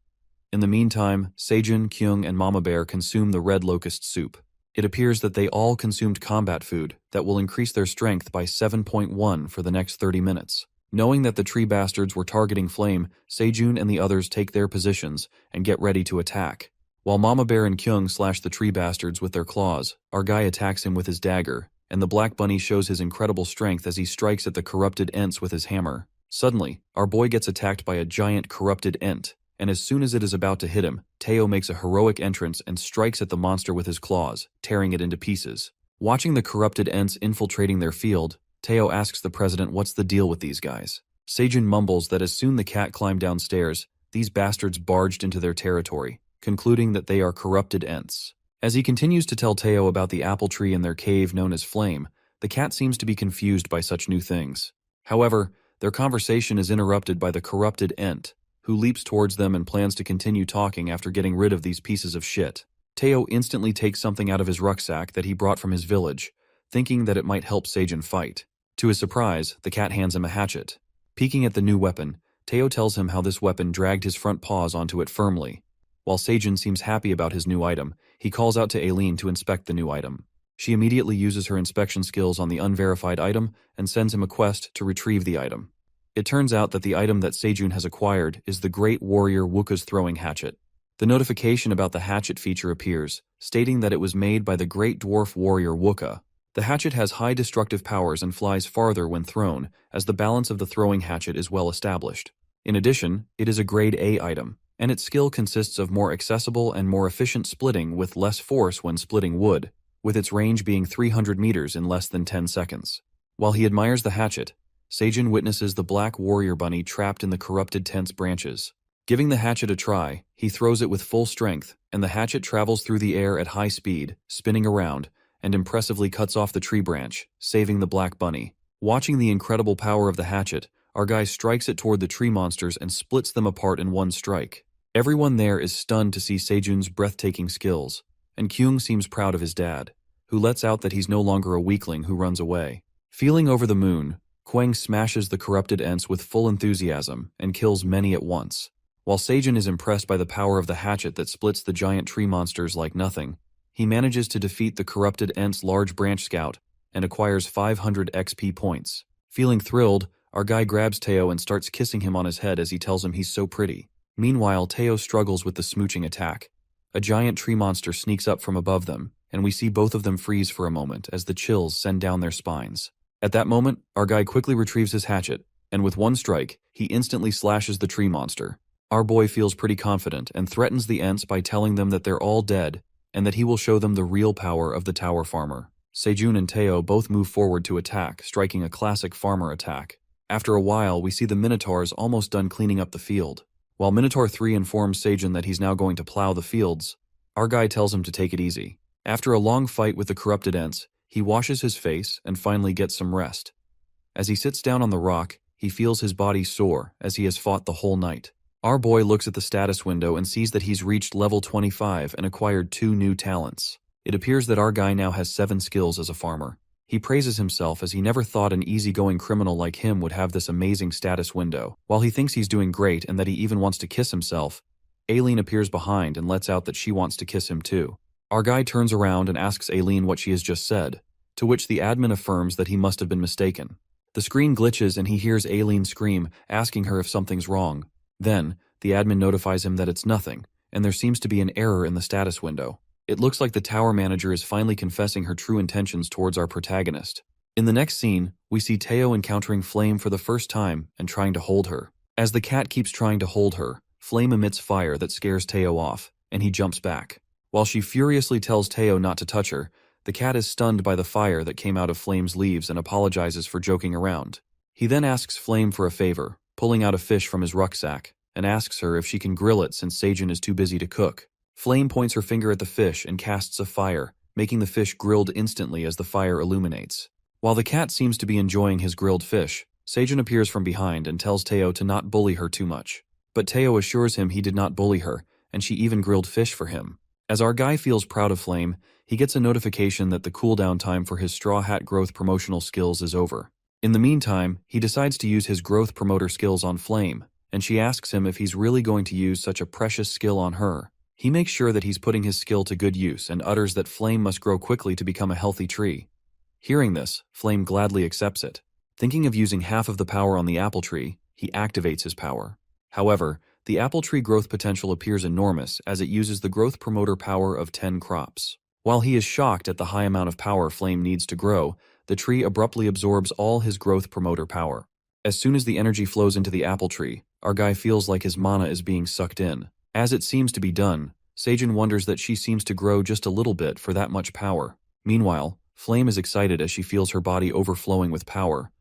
In the meantime, Sejun, Kyung, and Mama Bear consume the red locust soup. It appears that they all consumed combat food that will increase their strength by 7.1 for the next 30 minutes. Knowing that the tree bastards were targeting Flame, Sejun and the others take their positions and get ready to attack. While Mama Bear and Kyung slash the tree bastards with their claws, our guy attacks him with his dagger, and the black bunny shows his incredible strength as he strikes at the corrupted ents with his hammer. Suddenly, our boy gets attacked by a giant corrupted ent, and as soon as it is about to hit him, Teo makes a heroic entrance and strikes at the monster with his claws, tearing it into pieces. Watching the corrupted ents infiltrating their field, Teo asks the president what's the deal with these guys. Seijun mumbles that as soon the cat climbed downstairs, these bastards barged into their territory, concluding that they are corrupted ents. As he continues to tell Teo about the apple tree in their cave known as Flame, the cat seems to be confused by such new things. However, their conversation is interrupted by the corrupted ent, who leaps towards them and plans to continue talking after getting rid of these pieces of shit. Teo instantly takes something out of his rucksack that he brought from his village, thinking that it might help Seijun fight. To his surprise, the cat hands him a hatchet. Peeking at the new weapon, Teo tells him how this weapon dragged his front paws onto it firmly. While Seijun seems happy about his new item, he calls out to Aileen to inspect the new item. She immediately uses her inspection skills on the unverified item and sends him a quest to retrieve the item. It turns out that the item that Seijun has acquired is the Great Warrior Wukka's throwing hatchet. The notification about the hatchet feature appears, stating that it was made by the Great Dwarf Warrior Wukka. The hatchet has high destructive powers and flies farther when thrown, as the balance of the throwing hatchet is well established. In addition, it is a Grade A item, and its skill consists of more accessible and more efficient splitting with less force when splitting wood, with its range being 300 meters in less than 10 seconds. While he admires the hatchet, Seijun witnesses the black warrior bunny trapped in the corrupted tent's branches. Giving the hatchet a try, he throws it with full strength, and the hatchet travels through the air at high speed, spinning around, and impressively cuts off the tree branch, saving the black bunny. Watching the incredible power of the hatchet, our guy strikes it toward the tree monsters and splits them apart in one strike. Everyone there is stunned to see Seijun's breathtaking skills, and Kyung seems proud of his dad, who lets out that he's no longer a weakling who runs away. Feeling over the moon, Kwang smashes the corrupted ents with full enthusiasm and kills many at once. While Seijun is impressed by the power of the hatchet that splits the giant tree monsters like nothing, he manages to defeat the corrupted ent's large branch scout and acquires 500 XP points. Feeling thrilled, our guy grabs Teo and starts kissing him on his head as he tells him he's so pretty. Meanwhile, Teo struggles with the smooching attack. A giant tree monster sneaks up from above them, and we see both of them freeze for a moment as the chills send down their spines. At that moment, our guy quickly retrieves his hatchet, and with one strike, he instantly slashes the tree monster. Our boy feels pretty confident and threatens the ents by telling them that they're all dead and that he will show them the real power of the tower farmer. Seijun and Teo both move forward to attack, striking a classic farmer attack. After a while, we see the Minotaurs almost done cleaning up the field. While Minotaur 3 informs Seijun that he's now going to plow the fields, our guy tells him to take it easy. After a long fight with the corrupted ents, he washes his face and finally gets some rest. As he sits down on the rock, he feels his body sore as he has fought the whole night. Our boy looks at the status window and sees that he's reached level 25 and acquired 2 new talents. It appears that our guy now has 7 skills as a farmer. He praises himself as he never thought an easygoing criminal like him would have this amazing status window. While he thinks he's doing great and that he even wants to kiss himself, Aileen appears behind and lets out that she wants to kiss him too. Our guy turns around and asks Aileen what she has just said, to which the admin affirms that he must have been mistaken. The screen glitches and he hears Aileen scream, asking her if something's wrong. Then, the admin notifies him that it's nothing, and there seems to be an error in the status window. It looks like the tower manager is finally confessing her true intentions towards our protagonist. In the next scene, we see Teo encountering Flame for the first time and trying to hold her. As the cat keeps trying to hold her, Flame emits fire that scares Teo off, and he jumps back. While she furiously tells Teo not to touch her, the cat is stunned by the fire that came out of Flame's leaves and apologizes for joking around. He then asks Flame for a favor, pulling out a fish from his rucksack, and asks her if she can grill it since Seijun is too busy to cook. Flame points her finger at the fish and casts a fire, making the fish grilled instantly as the fire illuminates. While the cat seems to be enjoying his grilled fish, Seijun appears from behind and tells Teo to not bully her too much. But Teo assures him he did not bully her, and she even grilled fish for him. As our guy feels proud of Flame, he gets a notification that the cooldown time for his Straw Hat growth promotional skills is over. In the meantime, he decides to use his growth promoter skills on Flame, and she asks him if he's really going to use such a precious skill on her. He makes sure that he's putting his skill to good use and utters that Flame must grow quickly to become a healthy tree. Hearing this, Flame gladly accepts it. Thinking of using half of the power on the apple tree, he activates his power. However, the apple tree growth potential appears enormous as it uses the growth promoter power of 10 crops. While he is shocked at the high amount of power Flame needs to grow, the tree abruptly absorbs all his growth promoter power. As soon as the energy flows into the apple tree, our guy feels like his mana is being sucked in. As it seems to be done, Seijun wonders that she seems to grow just a little bit for that much power. Meanwhile, Flame is excited as she feels her body overflowing with power.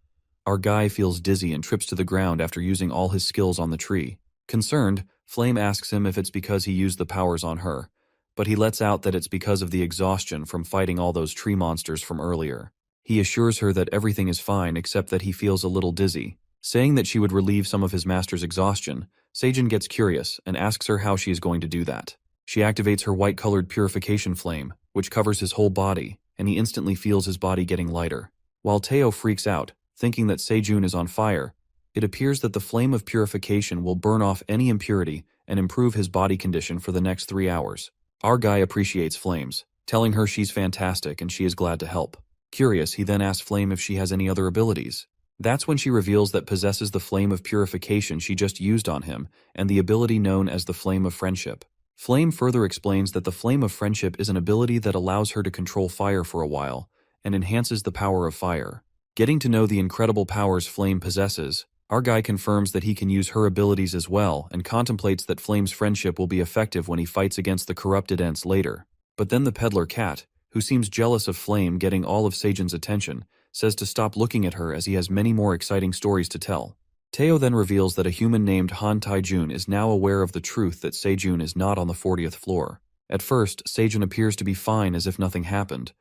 Our guy feels dizzy and trips to the ground after using all his skills on the tree. Concerned, Flame asks him if it's because he used the powers on her, but he lets out that it's because of the exhaustion from fighting all those tree monsters from earlier. He assures her that everything is fine except that he feels a little dizzy. Saying that she would relieve some of his master's exhaustion, Seijun gets curious and asks her how she is going to do that. She activates her white-colored purification flame, which covers his whole body, and he instantly feels his body getting lighter. While Teo freaks out, thinking that Seijun is on fire, it appears that the flame of purification will burn off any impurity and improve his body condition for the next 3 hours. Our guy appreciates Flames, telling her she's fantastic and she is glad to help. Curious, he then asks Flame if she has any other abilities. That's when she reveals that possesses the flame of purification she just used on him and the ability known as the Flame of Friendship. Flame further explains that the Flame of Friendship is an ability that allows her to control fire for a while and enhances the power of fire. Getting to know the incredible powers Flame possesses, our guy confirms that he can use her abilities as well and contemplates that Flame's friendship will be effective when he fights against the corrupted Ents later. But then the peddler cat, who seems jealous of Flame getting all of Seijun's attention, says to stop looking at her as he has many more exciting stories to tell. Teo then reveals that a human named Han Taijun is now aware of the truth that Seijun is not on the 40th floor. At first, Seijun appears to be fine as if nothing happened,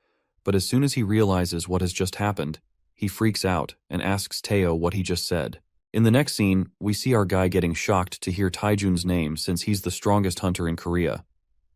but as soon as he realizes what has just happened, he freaks out and asks Teo what he just said. In the next scene, we see our guy getting shocked to hear Taijun's name since he's the strongest hunter in Korea.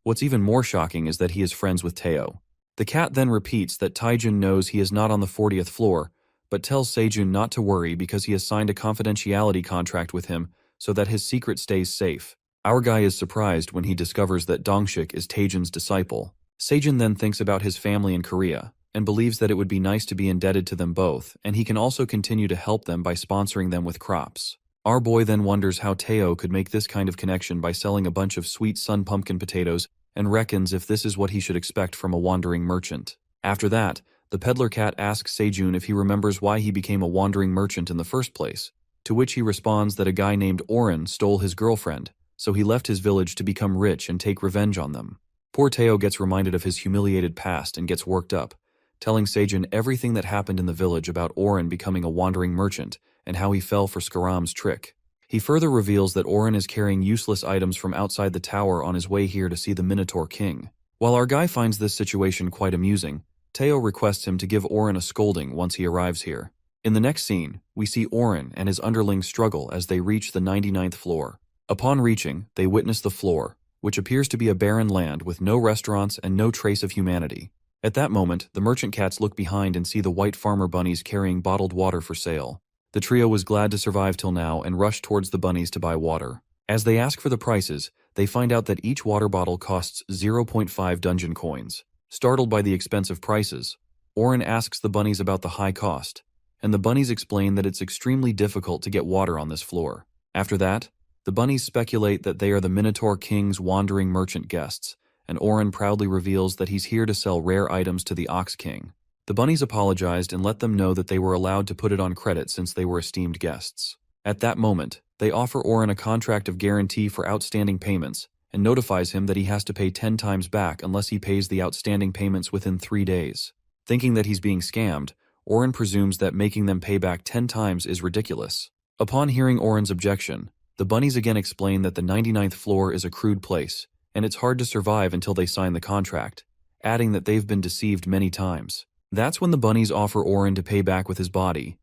What's even more shocking is that he is friends with Teo. The cat then repeats that Taijun knows he is not on the 40th floor, but tells Seijun not to worry because he has signed a confidentiality contract with him so that his secret stays safe. Our guy is surprised when he discovers that Dongshik is Taejun's disciple. Seijun then thinks about his family in Korea and believes that it would be nice to be indebted to them both, and he can also continue to help them by sponsoring them with crops. Our boy then wonders how Teo could make this kind of connection by selling a bunch of sweet sun pumpkin potatoes and reckons if this is what he should expect from a wandering merchant. After that, the peddler cat asks Seijun if he remembers why he became a wandering merchant in the first place, to which he responds that a guy named Oren stole his girlfriend, so he left his village to become rich and take revenge on them. Poor Teo gets reminded of his humiliated past and gets worked up, telling Seijun everything that happened in the village about Oren becoming a wandering merchant and how he fell for Skaram's trick. He further reveals that Oren is carrying useless items from outside the tower on his way here to see the Minotaur King. While our guy finds this situation quite amusing, Teo requests him to give Oren a scolding once he arrives here. In the next scene, we see Oren and his underlings struggle as they reach the 99th floor. Upon reaching, they witness the floor, which appears to be a barren land with no restaurants and no trace of humanity. At that moment, the merchant cats look behind and see the white farmer bunnies carrying bottled water for sale. The trio was glad to survive till now and rush towards the bunnies to buy water. As they ask for the prices, they find out that each water bottle costs 0.5 dungeon coins. Startled by the expensive prices, Oren asks the bunnies about the high cost, and the bunnies explain that it's extremely difficult to get water on this floor. After that, the bunnies speculate that they are the Minotaur King's wandering merchant guests, and Oren proudly reveals that he's here to sell rare items to the Ox King. The bunnies apologized and let them know that they were allowed to put it on credit since they were esteemed guests. At that moment, they offer Oren a contract of guarantee for outstanding payments and notifies him that he has to pay 10 times back unless he pays the outstanding payments within 3 days. Thinking that he's being scammed, Oren presumes that making them pay back 10 times is ridiculous. Upon hearing Oren's objection, the bunnies again explain that the 99th floor is a crude place, and it's hard to survive until they sign the contract, adding that they've been deceived many times. That's when the bunnies offer Oren to pay back with his body,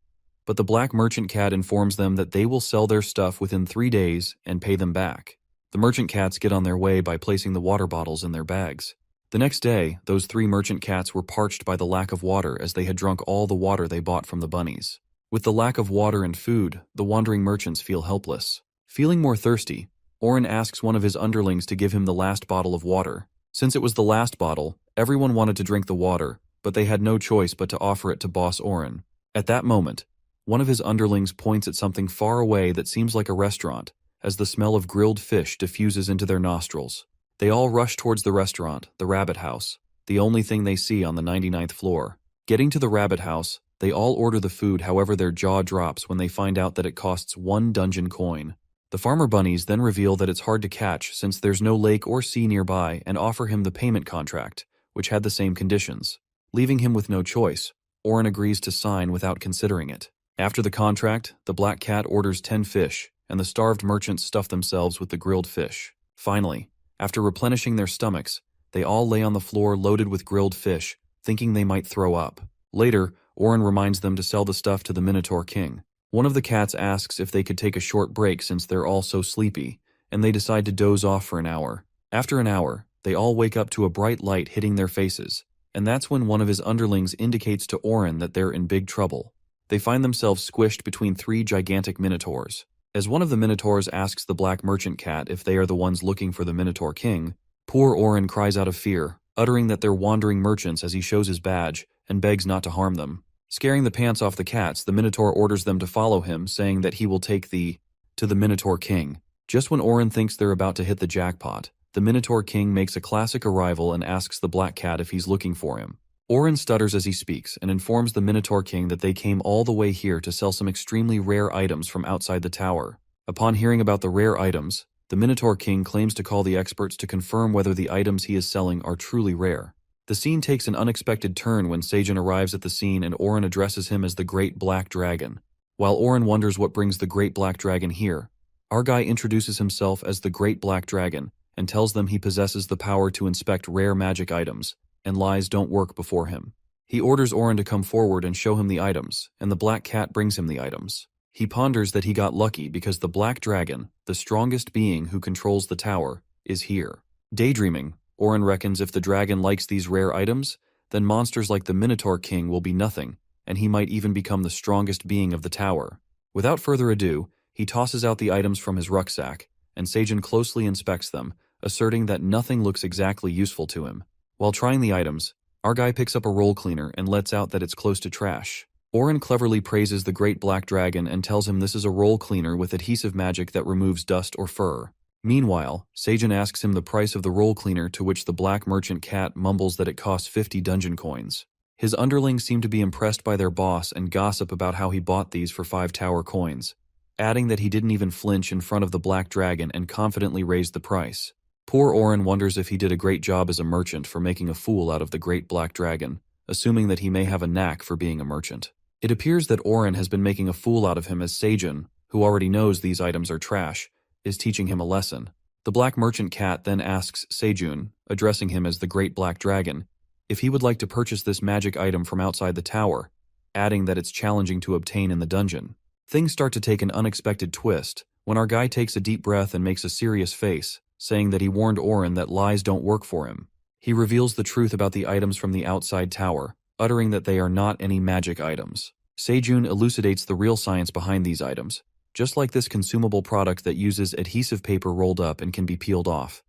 but the black merchant cat informs them that they will sell their stuff within 3 days and pay them back. The merchant cats get on their way by placing the water bottles in their bags. The next day, those 3 merchant cats were parched by the lack of water as they had drunk all the water they bought from the bunnies. With the lack of water and food, the wandering merchants feel helpless. Feeling more thirsty, Oren asks one of his underlings to give him the last bottle of water. Since it was the last bottle, everyone wanted to drink the water, but they had no choice but to offer it to boss Oren. At that moment, one of his underlings points at something far away that seems like a restaurant, as the smell of grilled fish diffuses into their nostrils. They all rush towards the restaurant, the Rabbit House, the only thing they see on the 99th floor. Getting to the rabbit house, they all order the food, however their jaw drops when they find out that it costs 1 dungeon coin. The farmer bunnies then reveal that it's hard to catch since there's no lake or sea nearby and offer him the payment contract, which had the same conditions. Leaving him with no choice, Oren agrees to sign without considering it. After the contract, the black cat orders 10 fish, and the starved merchants stuff themselves with the grilled fish. Finally, after replenishing their stomachs, they all lay on the floor loaded with grilled fish, thinking they might throw up. Later, Oren reminds them to sell the stuff to the Minotaur King. One of the cats asks if they could take a short break since they're all so sleepy, and they decide to doze off for an hour. After an hour, they all wake up to a bright light hitting their faces, and that's when one of his underlings indicates to Oren that they're in big trouble. They find themselves squished between 3 gigantic minotaurs. As one of the minotaurs asks the black merchant cat if they are the ones looking for the Minotaur King, poor Oren cries out of fear, uttering that they're wandering merchants as he shows his badge and begs not to harm them. Scaring the pants off the cats, the Minotaur orders them to follow him, saying that he will take to the Minotaur King. Just when Oren thinks they're about to hit the jackpot, the Minotaur King makes a classic arrival and asks the black cat if he's looking for him. Oren stutters as he speaks and informs the Minotaur King that they came all the way here to sell some extremely rare items from outside the tower. Upon hearing about the rare items, the Minotaur King claims to call the experts to confirm whether the items he is selling are truly rare. The scene takes an unexpected turn when Seijun arrives at the scene and Oren addresses him as the Great Black Dragon. While Oren wonders what brings the Great Black Dragon here, our guy introduces himself as the Great Black Dragon and tells them he possesses the power to inspect rare magic items, and lies don't work before him. He orders Oren to come forward and show him the items, and the black cat brings him the items. He ponders that he got lucky because the Black Dragon, the strongest being who controls the tower, is here. Daydreaming, Oren reckons if the dragon likes these rare items, then monsters like the Minotaur King will be nothing, and he might even become the strongest being of the tower. Without further ado, he tosses out the items from his rucksack, and Seijun closely inspects them, asserting that nothing looks exactly useful to him. While trying the items, our guy picks up a roll cleaner and lets out that it's close to trash. Oren cleverly praises the Great Black Dragon and tells him this is a roll cleaner with adhesive magic that removes dust or fur. Meanwhile, Seijun asks him the price of the roll cleaner, to which the black merchant cat mumbles that it costs 50 dungeon coins. His underlings seem to be impressed by their boss and gossip about how he bought these for 5 tower coins, adding that he didn't even flinch in front of the black dragon and confidently raised the price. Poor Oren wonders if he did a great job as a merchant for making a fool out of the Great Black Dragon, assuming that he may have a knack for being a merchant. It appears that Oren has been making a fool out of him as Seijun, who already knows these items are trash, is teaching him a lesson. The black merchant cat then asks Seijun, addressing him as the Great Black Dragon, if he would like to purchase this magic item from outside the tower, adding that it's challenging to obtain in the dungeon. Things start to take an unexpected twist when our guy takes a deep breath and makes a serious face, saying that he warned Oren that lies don't work for him. He reveals the truth about the items from the outside tower, uttering that they are not any magic items. Seijun elucidates the real science behind these items, just like this consumable product that uses adhesive paper rolled up and can be peeled off,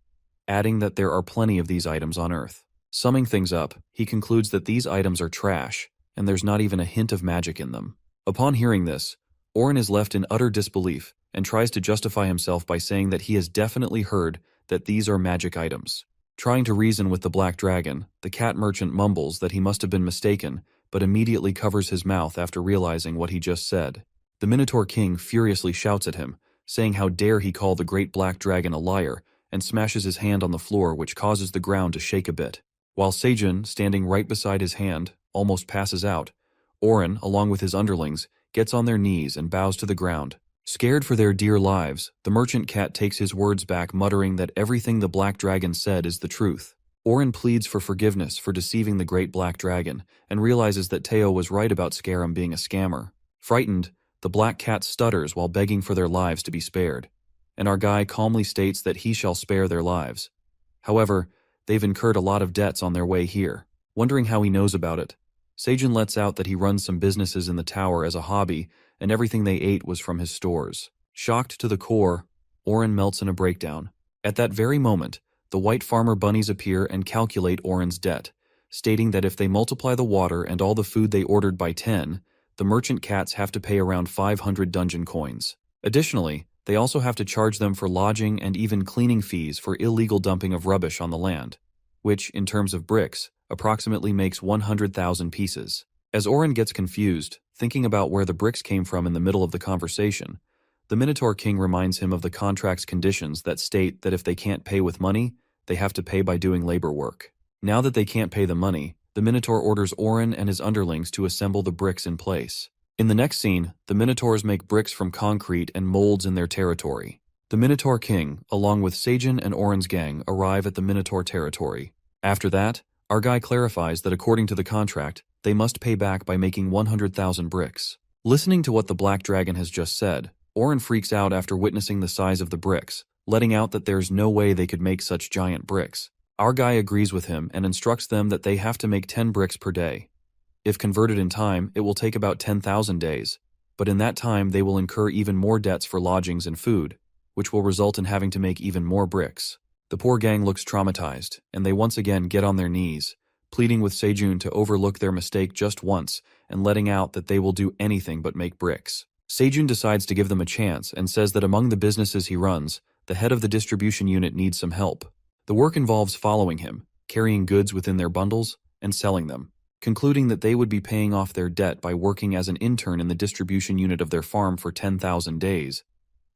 adding that there are plenty of these items on Earth. Summing things up, he concludes that these items are trash, and there's not even a hint of magic in them. Upon hearing this, Oren is left in utter disbelief and tries to justify himself by saying that he has definitely heard that these are magic items. Trying to reason with the Black Dragon, the cat merchant mumbles that he must have been mistaken, but immediately covers his mouth after realizing what he just said. The Minotaur King furiously shouts at him, saying how dare he call the Great Black Dragon a liar, and smashes his hand on the floor, which causes the ground to shake a bit. While Seijun, standing right beside his hand, almost passes out, Oren, along with his underlings, gets on their knees and bows to the ground. Scared for their dear lives, the merchant cat takes his words back, muttering that everything the Black Dragon said is the truth. Oren pleads for forgiveness for deceiving the Great Black Dragon, and realizes that Teo was right about Scarum being a scammer. Frightened, the black cat stutters while begging for their lives to be spared, and our guy calmly states that he shall spare their lives. However, they've incurred a lot of debts on their way here. Wondering how he knows about it, Seijun lets out that he runs some businesses in the tower as a hobby, and everything they ate was from his stores. Shocked to the core, Oren melts in a breakdown. At that very moment, the white farmer bunnies appear and calculate Oren's debt, stating that if they multiply the water and all the food they ordered by 10, the merchant cats have to pay around 500 dungeon coins. Additionally, they also have to charge them for lodging and even cleaning fees for illegal dumping of rubbish on the land, which, in terms of bricks, approximately makes 100,000 pieces. As Oren gets confused, thinking about where the bricks came from in the middle of the conversation, the Minotaur King reminds him of the contract's conditions that state that if they can't pay with money, they have to pay by doing labor work. Now that they can't pay the money, the Minotaur orders Oren and his underlings to assemble the bricks in place. In the next scene, the Minotaurs make bricks from concrete and molds in their territory. The Minotaur King, along with Seijun and Oren's gang, arrive at the Minotaur territory. After that, our guy clarifies that according to the contract, they must pay back by making 100,000 bricks. Listening to what the Black Dragon has just said, Oren freaks out after witnessing the size of the bricks, letting out that there's no way they could make such giant bricks. Our guy agrees with him and instructs them that they have to make 10 bricks per day. If converted in time, it will take about 10,000 days, but in that time they will incur even more debts for lodgings and food, which will result in having to make even more bricks. The poor gang looks traumatized, and they once again get on their knees, pleading with Seijun to overlook their mistake just once and letting out that they will do anything but make bricks. Seijun decides to give them a chance and says that among the businesses he runs, the head of the distribution unit needs some help. The work involves following him, carrying goods within their bundles, and selling them, concluding that they would be paying off their debt by working as an intern in the distribution unit of their farm for 10,000 days,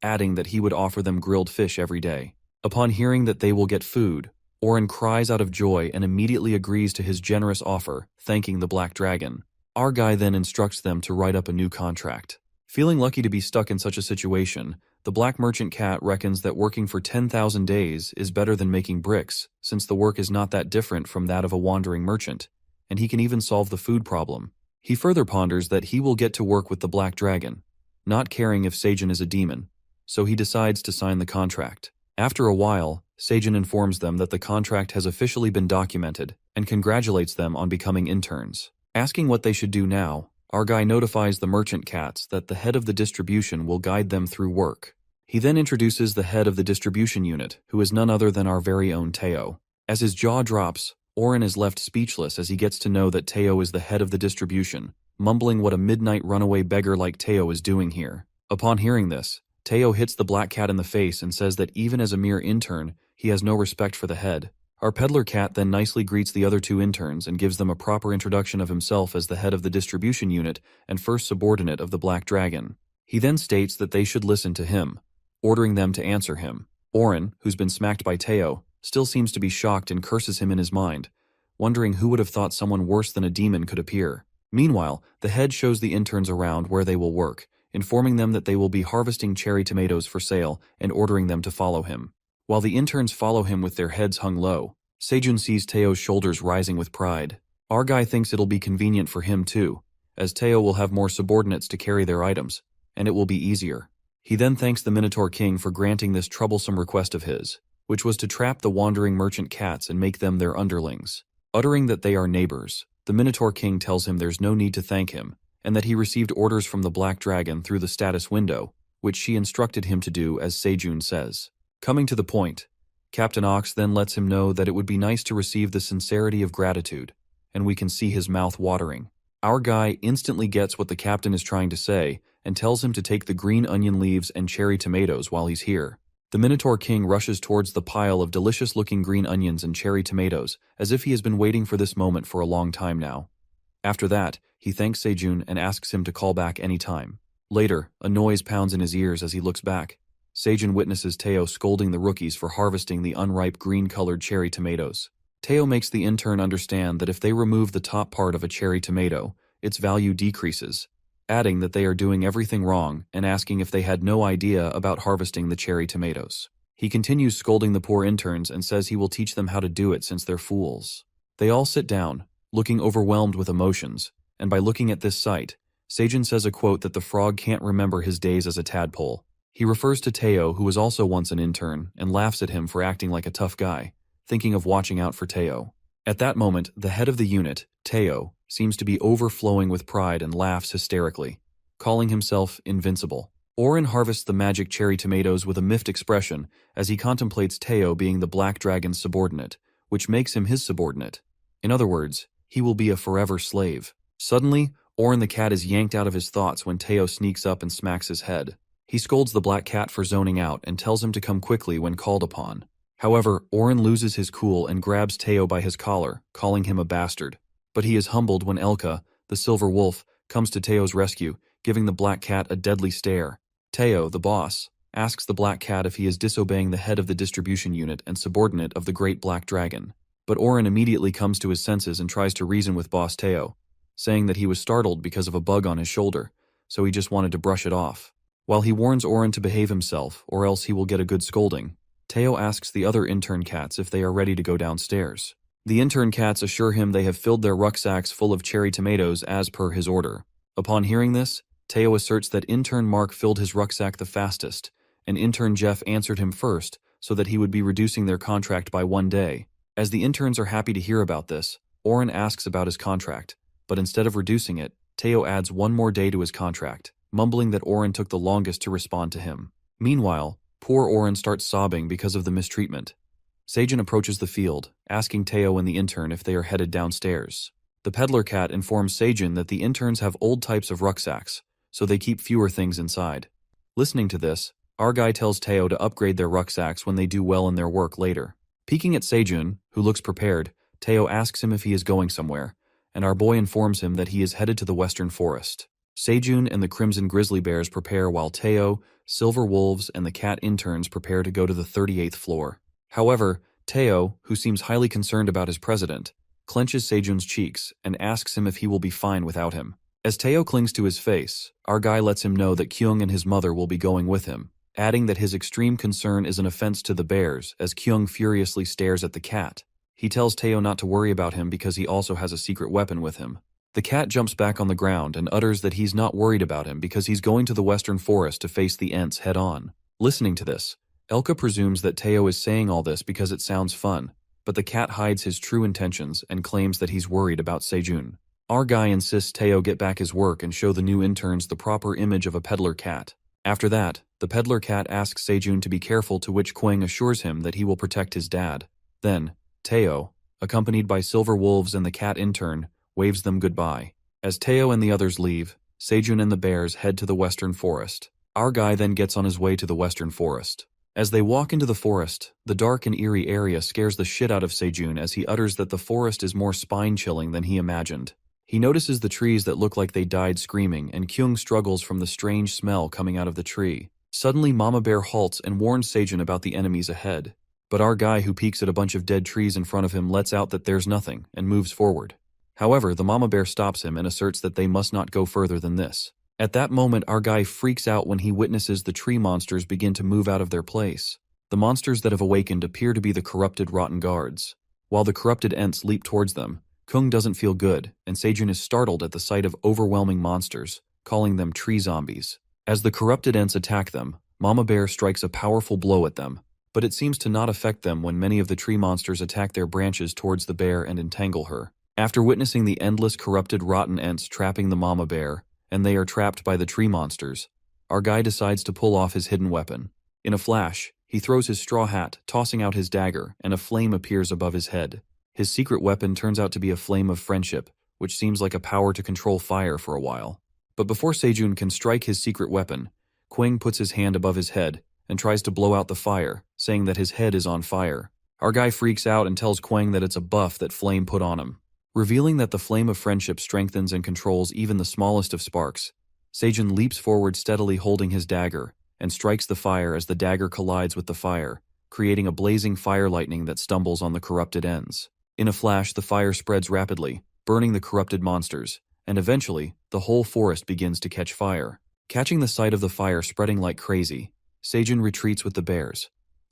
adding that he would offer them grilled fish every day. Upon hearing that they will get food, Oren cries out of joy and immediately agrees to his generous offer, thanking the Black Dragon. Our guy then instructs them to write up a new contract. Feeling lucky to be stuck in such a situation, the Black Merchant Cat reckons that working for 10,000 days is better than making bricks, since the work is not that different from that of a wandering merchant, and he can even solve the food problem. He further ponders that he will get to work with the Black Dragon, not caring if Seijun is a demon, so he decides to sign the contract. After a while, Seijun informs them that the contract has officially been documented and congratulates them on becoming interns. Asking what they should do now, our guy notifies the merchant cats that the head of the distribution will guide them through work. He then introduces the head of the distribution unit, who is none other than our very own Teo. As his jaw drops, Oren is left speechless as he gets to know that Teo is the head of the distribution, mumbling what a midnight runaway beggar like Teo is doing here. Upon hearing this, Teo hits the black cat in the face and says that even as a mere intern, he has no respect for the head. Our peddler cat then nicely greets the other two interns and gives them a proper introduction of himself as the head of the distribution unit and first subordinate of the Black Dragon. He then states that they should listen to him, ordering them to answer him. Oren, who's been smacked by Teo, still seems to be shocked and curses him in his mind, wondering who would have thought someone worse than a demon could appear. Meanwhile, the head shows the interns around where they will work, informing them that they will be harvesting cherry tomatoes for sale and ordering them to follow him. While the interns follow him with their heads hung low, Seijun sees Teo's shoulders rising with pride. Our guy thinks it'll be convenient for him too, as Teo will have more subordinates to carry their items, and it will be easier. He then thanks the Minotaur King for granting this troublesome request of his, which was to trap the wandering merchant cats and make them their underlings. Uttering that they are neighbors, the Minotaur King tells him there's no need to thank him, and that he received orders from the Black Dragon through the status window, which she instructed him to do as Seijun says. Coming to the point, Captain Ox then lets him know that it would be nice to receive the sincerity of gratitude, and we can see his mouth watering. Our guy instantly gets what the captain is trying to say and tells him to take the green onion leaves and cherry tomatoes while he's here. The Minotaur King rushes towards the pile of delicious-looking green onions and cherry tomatoes, as if he has been waiting for this moment for a long time now. After that, he thanks Seijun and asks him to call back any time. Later, a noise pounds in his ears as he looks back. Seijun witnesses Teo scolding the rookies for harvesting the unripe green-colored cherry tomatoes. Teo makes the intern understand that if they remove the top part of a cherry tomato, its value decreases, adding that they are doing everything wrong and asking if they had no idea about harvesting the cherry tomatoes. He continues scolding the poor interns and says he will teach them how to do it since they're fools. They all sit down, looking overwhelmed with emotions, and by looking at this sight, Seijun says a quote that the frog can't remember his days as a tadpole. He refers to Teo, who was also once an intern, and laughs at him for acting like a tough guy, thinking of watching out for Teo. At that moment, the head of the unit, Teo, seems to be overflowing with pride and laughs hysterically, calling himself invincible. Oren harvests the magic cherry tomatoes with a miffed expression as he contemplates Teo being the Black Dragon's subordinate, which makes him his subordinate. In other words, he will be a forever slave. Suddenly, Oren the cat is yanked out of his thoughts when Teo sneaks up and smacks his head. He scolds the black cat for zoning out and tells him to come quickly when called upon. However, Oren loses his cool and grabs Teo by his collar, calling him a bastard. But he is humbled when Elka, the silver wolf, comes to Teo's rescue, giving the black cat a deadly stare. Teo, the boss, asks the black cat if he is disobeying the head of the distribution unit and subordinate of the great black dragon. But Oren immediately comes to his senses and tries to reason with boss Teo, saying that he was startled because of a bug on his shoulder, so he just wanted to brush it off. While he warns Oren to behave himself, or else he will get a good scolding, Teo asks the other intern cats if they are ready to go downstairs. The intern cats assure him they have filled their rucksacks full of cherry tomatoes as per his order. Upon hearing this, Teo asserts that intern Mark filled his rucksack the fastest, and intern Jeff answered him first so that he would be reducing their contract by 1 day. As the interns are happy to hear about this, Oren asks about his contract, but instead of reducing it, Teo adds 1 more day to his contract, mumbling that Oren took the longest to respond to him. Meanwhile, poor Oren starts sobbing because of the mistreatment. Seijun approaches the field, asking Teo and the intern if they are headed downstairs. The peddler cat informs Seijun that the interns have old types of rucksacks, so they keep fewer things inside. Listening to this, our guy tells Teo to upgrade their rucksacks when they do well in their work later. Peeking at Seijun, who looks prepared, Teo asks him if he is going somewhere, and our boy informs him that he is headed to the western forest. Seijun and the Crimson Grizzly Bears prepare while Teo, Silver Wolves, and the cat interns prepare to go to the 38th floor. However, Teo, who seems highly concerned about his president, clenches Seijun's cheeks and asks him if he will be fine without him. As Teo clings to his face, our guy lets him know that Kyung and his mother will be going with him, adding that his extreme concern is an offense to the bears as Kyung furiously stares at the cat. He tells Teo not to worry about him because he also has a secret weapon with him. The cat jumps back on the ground and utters that he's not worried about him because he's going to the western forest to face the Ents head-on. Listening to this, Elka presumes that Teo is saying all this because it sounds fun, but the cat hides his true intentions and claims that he's worried about Seijun. Our guy insists Teo get back his work and show the new interns the proper image of a peddler cat. After that, the peddler cat asks Seijun to be careful, to which Quang assures him that he will protect his dad. Then, Teo, accompanied by Silver Wolves and the cat intern, waves them goodbye. As Teo and the others leave, Seijun and the bears head to the western forest. Our guy then gets on his way to the western forest. As they walk into the forest, the dark and eerie area scares the shit out of Seijun as he utters that the forest is more spine-chilling than he imagined. He notices the trees that look like they died screaming, and Kyung struggles from the strange smell coming out of the tree. Suddenly, Mama Bear halts and warns Seijun about the enemies ahead. But our guy, who peeks at a bunch of dead trees in front of him, lets out that there's nothing and moves forward. However, the Mama Bear stops him and asserts that they must not go further than this. At that moment, our guy freaks out when he witnesses the tree monsters begin to move out of their place. The monsters that have awakened appear to be the corrupted rotten guards. While the corrupted Ents leap towards them, Kung doesn't feel good, and Seijun is startled at the sight of overwhelming monsters, calling them tree zombies. As the corrupted Ents attack them, Mama Bear strikes a powerful blow at them, but it seems to not affect them when many of the tree monsters attack their branches towards the bear and entangle her. After witnessing the endless corrupted rotten Ents trapping the Mama Bear, and they are trapped by the tree monsters, our guy decides to pull off his hidden weapon. In a flash, he throws his straw hat, tossing out his dagger, and a flame appears above his head. His secret weapon turns out to be a flame of friendship, which seems like a power to control fire for a while. But before Seijun can strike his secret weapon, Quang puts his hand above his head and tries to blow out the fire, saying that his head is on fire. Our guy freaks out and tells Quang that it's a buff that Flame put on him. Revealing that the flame of friendship strengthens and controls even the smallest of sparks, Seijun leaps forward steadily holding his dagger and strikes the fire as the dagger collides with the fire, creating a blazing fire lightning that stumbles on the corrupted ends. In a flash, the fire spreads rapidly, burning the corrupted monsters, and eventually, the whole forest begins to catch fire. Catching the sight of the fire spreading like crazy, Seijun retreats with the bears,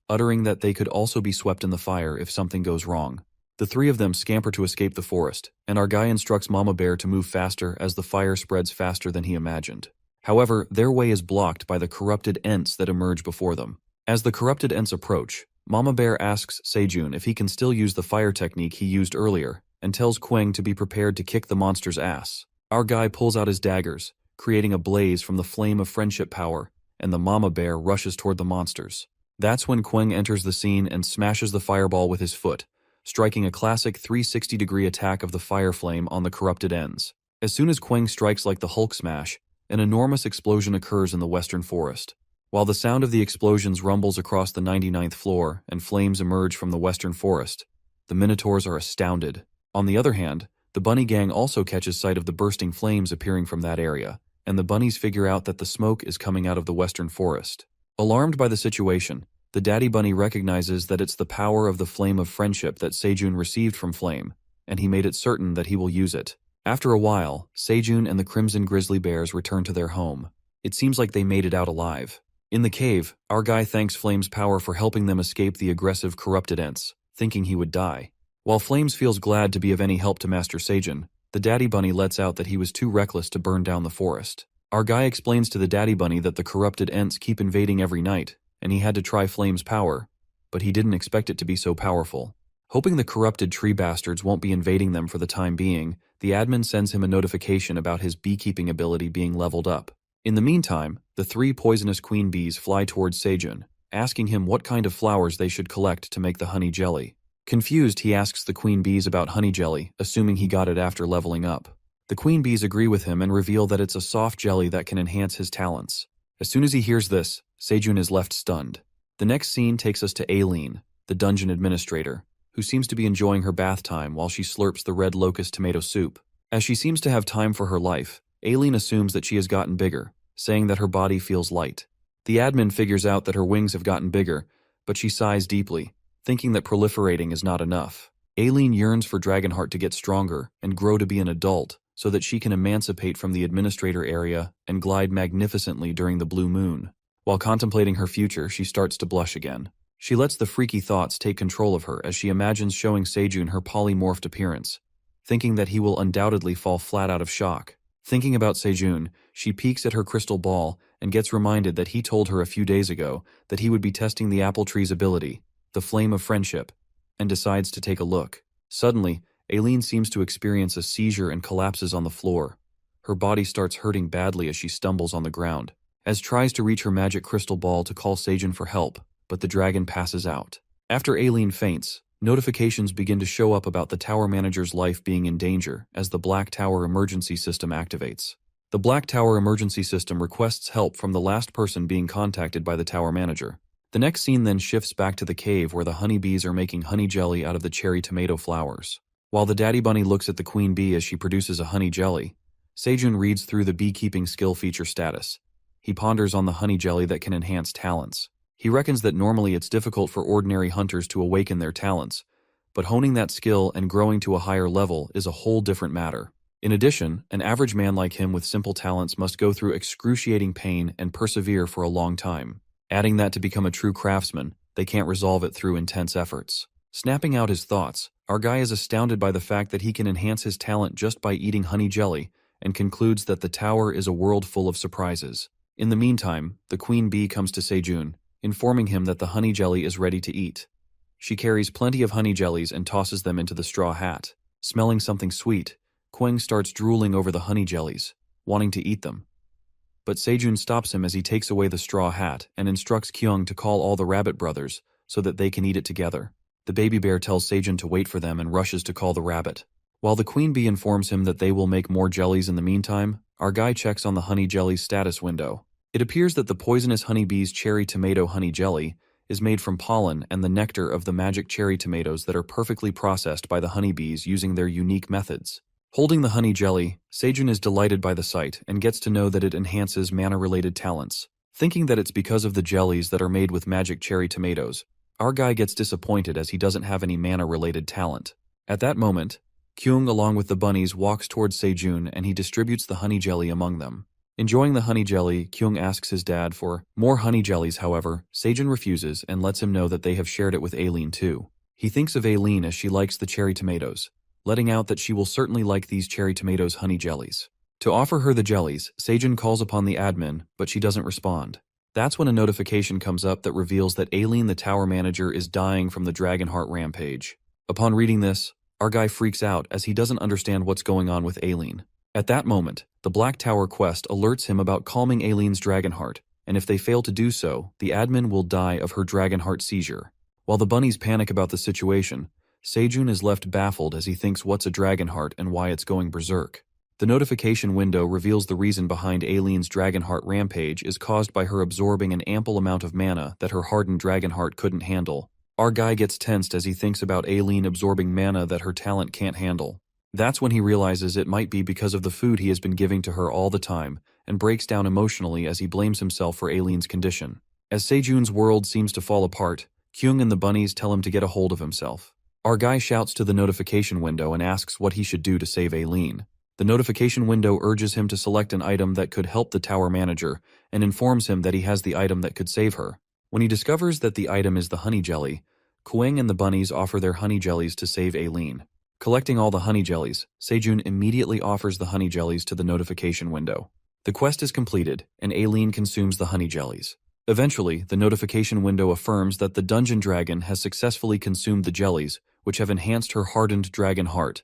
uttering that they could also be swept in the fire if something goes wrong. The three of them scamper to escape the forest, and our guy instructs Mama Bear to move faster as the fire spreads faster than he imagined. However, their way is blocked by the corrupted Ents that emerge before them. As the corrupted Ents approach, Mama Bear asks Seijun if he can still use the fire technique he used earlier, and tells Quang to be prepared to kick the monster's ass. Our guy pulls out his daggers, creating a blaze from the flame of friendship power, and the Mama Bear rushes toward the monsters. That's when Quang enters the scene and smashes the fireball with his foot, striking a classic 360-degree attack of the fire flame on the corrupted ends. As soon as Quang strikes like the Hulk smash, an enormous explosion occurs in the western forest. While the sound of the explosions rumbles across the 99th floor and flames emerge from the western forest, the Minotaurs are astounded. On the other hand, the bunny gang also catches sight of the bursting flames appearing from that area, and the bunnies figure out that the smoke is coming out of the western forest. Alarmed by the situation, the daddy bunny recognizes that it's the power of the flame of friendship that Sejun received from Flame, and he made it certain that he will use it. After a while, Sejun and the Crimson Grizzly Bears return to their home. It seems like they made it out alive. In the cave, our guy thanks Flame's power for helping them escape the aggressive corrupted Ents, thinking he would die. While Flames feels glad to be of any help to Master Sejun, the daddy bunny lets out that he was too reckless to burn down the forest. Our guy explains to the daddy bunny that the corrupted Ents keep invading every night, and he had to try Flame's power, but he didn't expect it to be so powerful. Hoping the corrupted tree bastards won't be invading them for the time being, the admin sends him a notification about his beekeeping ability being leveled up. In the meantime, the 3 poisonous queen bees fly towards Sejun, asking him what kind of flowers they should collect to make the honey jelly. Confused, he asks the queen bees about honey jelly, assuming he got it after leveling up. The queen bees agree with him and reveal that it's a soft jelly that can enhance his talents. As soon as he hears this, Sejun is left stunned. The next scene takes us to Aileen, the dungeon administrator, who seems to be enjoying her bath time while she slurps the red locust tomato soup. As she seems to have time for her life, Aileen assumes that she has gotten bigger, saying that her body feels light. The admin figures out that her wings have gotten bigger, but she sighs deeply, thinking that proliferating is not enough. Aileen yearns for Dragonheart to get stronger and grow to be an adult, so that she can emancipate from the administrator area and glide magnificently during the blue moon. While contemplating her future, she starts to blush again. She lets the freaky thoughts take control of her as she imagines showing Sejun her polymorphed appearance, thinking that he will undoubtedly fall flat out of shock. Thinking about Sejun, she peeks at her crystal ball and gets reminded that he told her a few days ago that he would be testing the apple tree's ability, the flame of friendship, and decides to take a look. Suddenly, Aileen seems to experience a seizure and collapses on the floor. Her body starts hurting badly as she stumbles on the ground. Az tries to reach her magic crystal ball to call Sejun for help, but the dragon passes out. After Aileen faints, notifications begin to show up about the tower manager's life being in danger as the Black Tower emergency system activates. The Black Tower emergency system requests help from the last person being contacted by the tower manager. The next scene then shifts back to the cave where the honeybees are making honey jelly out of the cherry tomato flowers. While the daddy bunny looks at the queen bee as she produces a honey jelly, Sejun reads through the beekeeping skill feature status. He ponders on the honey jelly that can enhance talents. He reckons that normally it's difficult for ordinary hunters to awaken their talents, but honing that skill and growing to a higher level is a whole different matter. In addition, an average man like him with simple talents must go through excruciating pain and persevere for a long time. Adding that to become a true craftsman, they can't resolve it through intense efforts. Snapping out his thoughts, our guy is astounded by the fact that he can enhance his talent just by eating honey jelly and concludes that the tower is a world full of surprises. In the meantime, the queen bee comes to Sejun, informing him that the honey jelly is ready to eat. She carries plenty of honey jellies and tosses them into the straw hat. Smelling something sweet, Quang starts drooling over the honey jellies, wanting to eat them. But Sejun stops him as he takes away the straw hat and instructs Kyung to call all the rabbit brothers so that they can eat it together. The baby bear tells Sejun to wait for them and rushes to call the rabbit. While the queen bee informs him that they will make more jellies in the meantime, our guy checks on the honey jelly's status window. It appears that the poisonous honeybee's cherry tomato honey jelly is made from pollen and the nectar of the magic cherry tomatoes that are perfectly processed by the honeybees using their unique methods. Holding the honey jelly, Sejun is delighted by the sight and gets to know that it enhances mana-related talents. Thinking that it's because of the jellies that are made with magic cherry tomatoes, our guy gets disappointed as he doesn't have any mana-related talent. At that moment, Kyung along with the bunnies walks towards Sejun and he distributes the honey jelly among them. Enjoying the honey jelly, Kyung asks his dad for more honey jellies. However, Sejun refuses and lets him know that they have shared it with Aileen too. He thinks of Aileen as she likes the cherry tomatoes, letting out that she will certainly like these cherry tomatoes honey jellies. To offer her the jellies, Sejun calls upon the admin, but she doesn't respond. That's when a notification comes up that reveals that Aileen the tower manager is dying from the Dragonheart rampage. Upon reading this, our guy freaks out as he doesn't understand what's going on with Aileen. At that moment, the Black Tower quest alerts him about calming Aileen's Dragonheart, and if they fail to do so, the admin will die of her Dragonheart seizure. While the bunnies panic about the situation, Sejun is left baffled as he thinks what's a Dragonheart and why it's going berserk. The notification window reveals the reason behind Aileen's Dragonheart rampage is caused by her absorbing an ample amount of mana that her hardened Dragonheart couldn't handle. Our guy gets tensed as he thinks about Aileen absorbing mana that her talent can't handle. That's when he realizes it might be because of the food he has been giving to her all the time, and breaks down emotionally as he blames himself for Aileen's condition. As Sejun's world seems to fall apart, Kyung and the bunnies tell him to get a hold of himself. Our guy shouts to the notification window and asks what he should do to save Aileen. The notification window urges him to select an item that could help the tower manager, and informs him that he has the item that could save her. When he discovers that the item is the honey jelly, Kuang and the bunnies offer their honey jellies to save Aileen. Collecting all the honey jellies, Sejun immediately offers the honey jellies to the notification window. The quest is completed, and Aileen consumes the honey jellies. Eventually, the notification window affirms that the dungeon dragon has successfully consumed the jellies, which have enhanced her hardened dragon heart,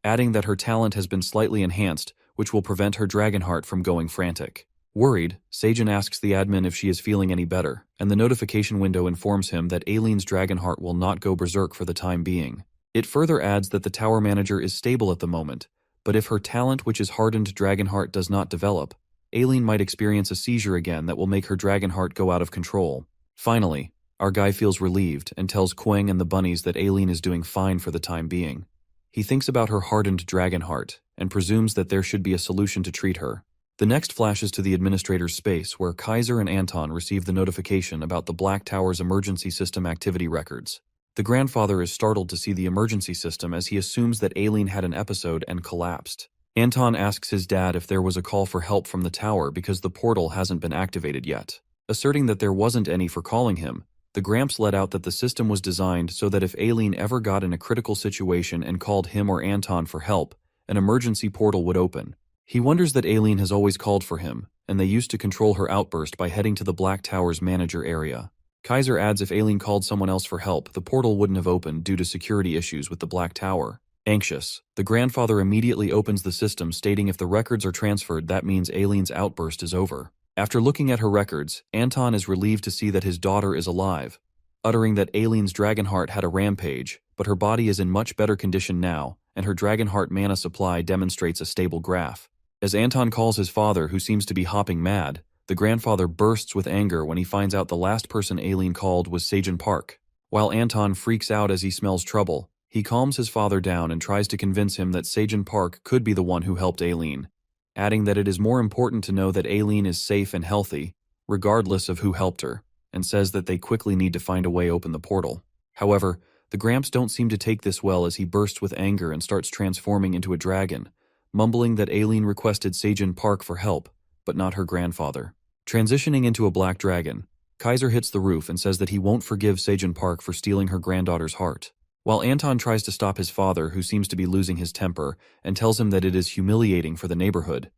adding that her talent has been slightly enhanced, which will prevent her dragon heart from going frantic. Worried, Sejun asks the admin if she is feeling any better, and the notification window informs him that Aileen's Dragonheart will not go berserk for the time being. It further adds that the tower manager is stable at the moment, but if her talent, which is hardened Dragonheart, does not develop, Aileen might experience a seizure again that will make her Dragonheart go out of control. Finally, our guy feels relieved and tells Kuang and the bunnies that Aileen is doing fine for the time being. He thinks about her hardened Dragonheart and presumes that there should be a solution to treat her. The next flashes to the administrator's space, where Kaiser and Anton receive the notification about the Black Tower's emergency system activity records. The grandfather is startled to see the emergency system as he assumes that Aileen had an episode and collapsed. Anton asks his dad if there was a call for help from the tower because the portal hasn't been activated yet. Asserting that there wasn't any for calling him, the Gramps let out that the system was designed so that if Aileen ever got in a critical situation and called him or Anton for help, an emergency portal would open. He wonders that Aileen has always called for him, and they used to control her outburst by heading to the Black Tower's manager area. Kaiser adds if Aileen called someone else for help, the portal wouldn't have opened due to security issues with the Black Tower. Anxious, the grandfather immediately opens the system, stating if the records are transferred, that means Aileen's outburst is over. After looking at her records, Anton is relieved to see that his daughter is alive, uttering that Aileen's Dragonheart had a rampage, but her body is in much better condition now, and her Dragonheart mana supply demonstrates a stable graph. As Anton calls his father, who seems to be hopping mad, the grandfather bursts with anger when he finds out the last person Aileen called was Sejun Park. While Anton freaks out as he smells trouble, he calms his father down and tries to convince him that Sejun Park could be the one who helped Aileen, adding that it is more important to know that Aileen is safe and healthy, regardless of who helped her, and says that they quickly need to find a way open the portal. However, the Gramps don't seem to take this well as he bursts with anger and starts transforming into a dragon, mumbling that Aileen requested Sejun Park for help, but not her grandfather. Transitioning into a black dragon, Kaiser hits the roof and says that he won't forgive Sejun Park for stealing her granddaughter's heart. While Anton tries to stop his father, who seems to be losing his temper, and tells him that it is humiliating for the neighborhood,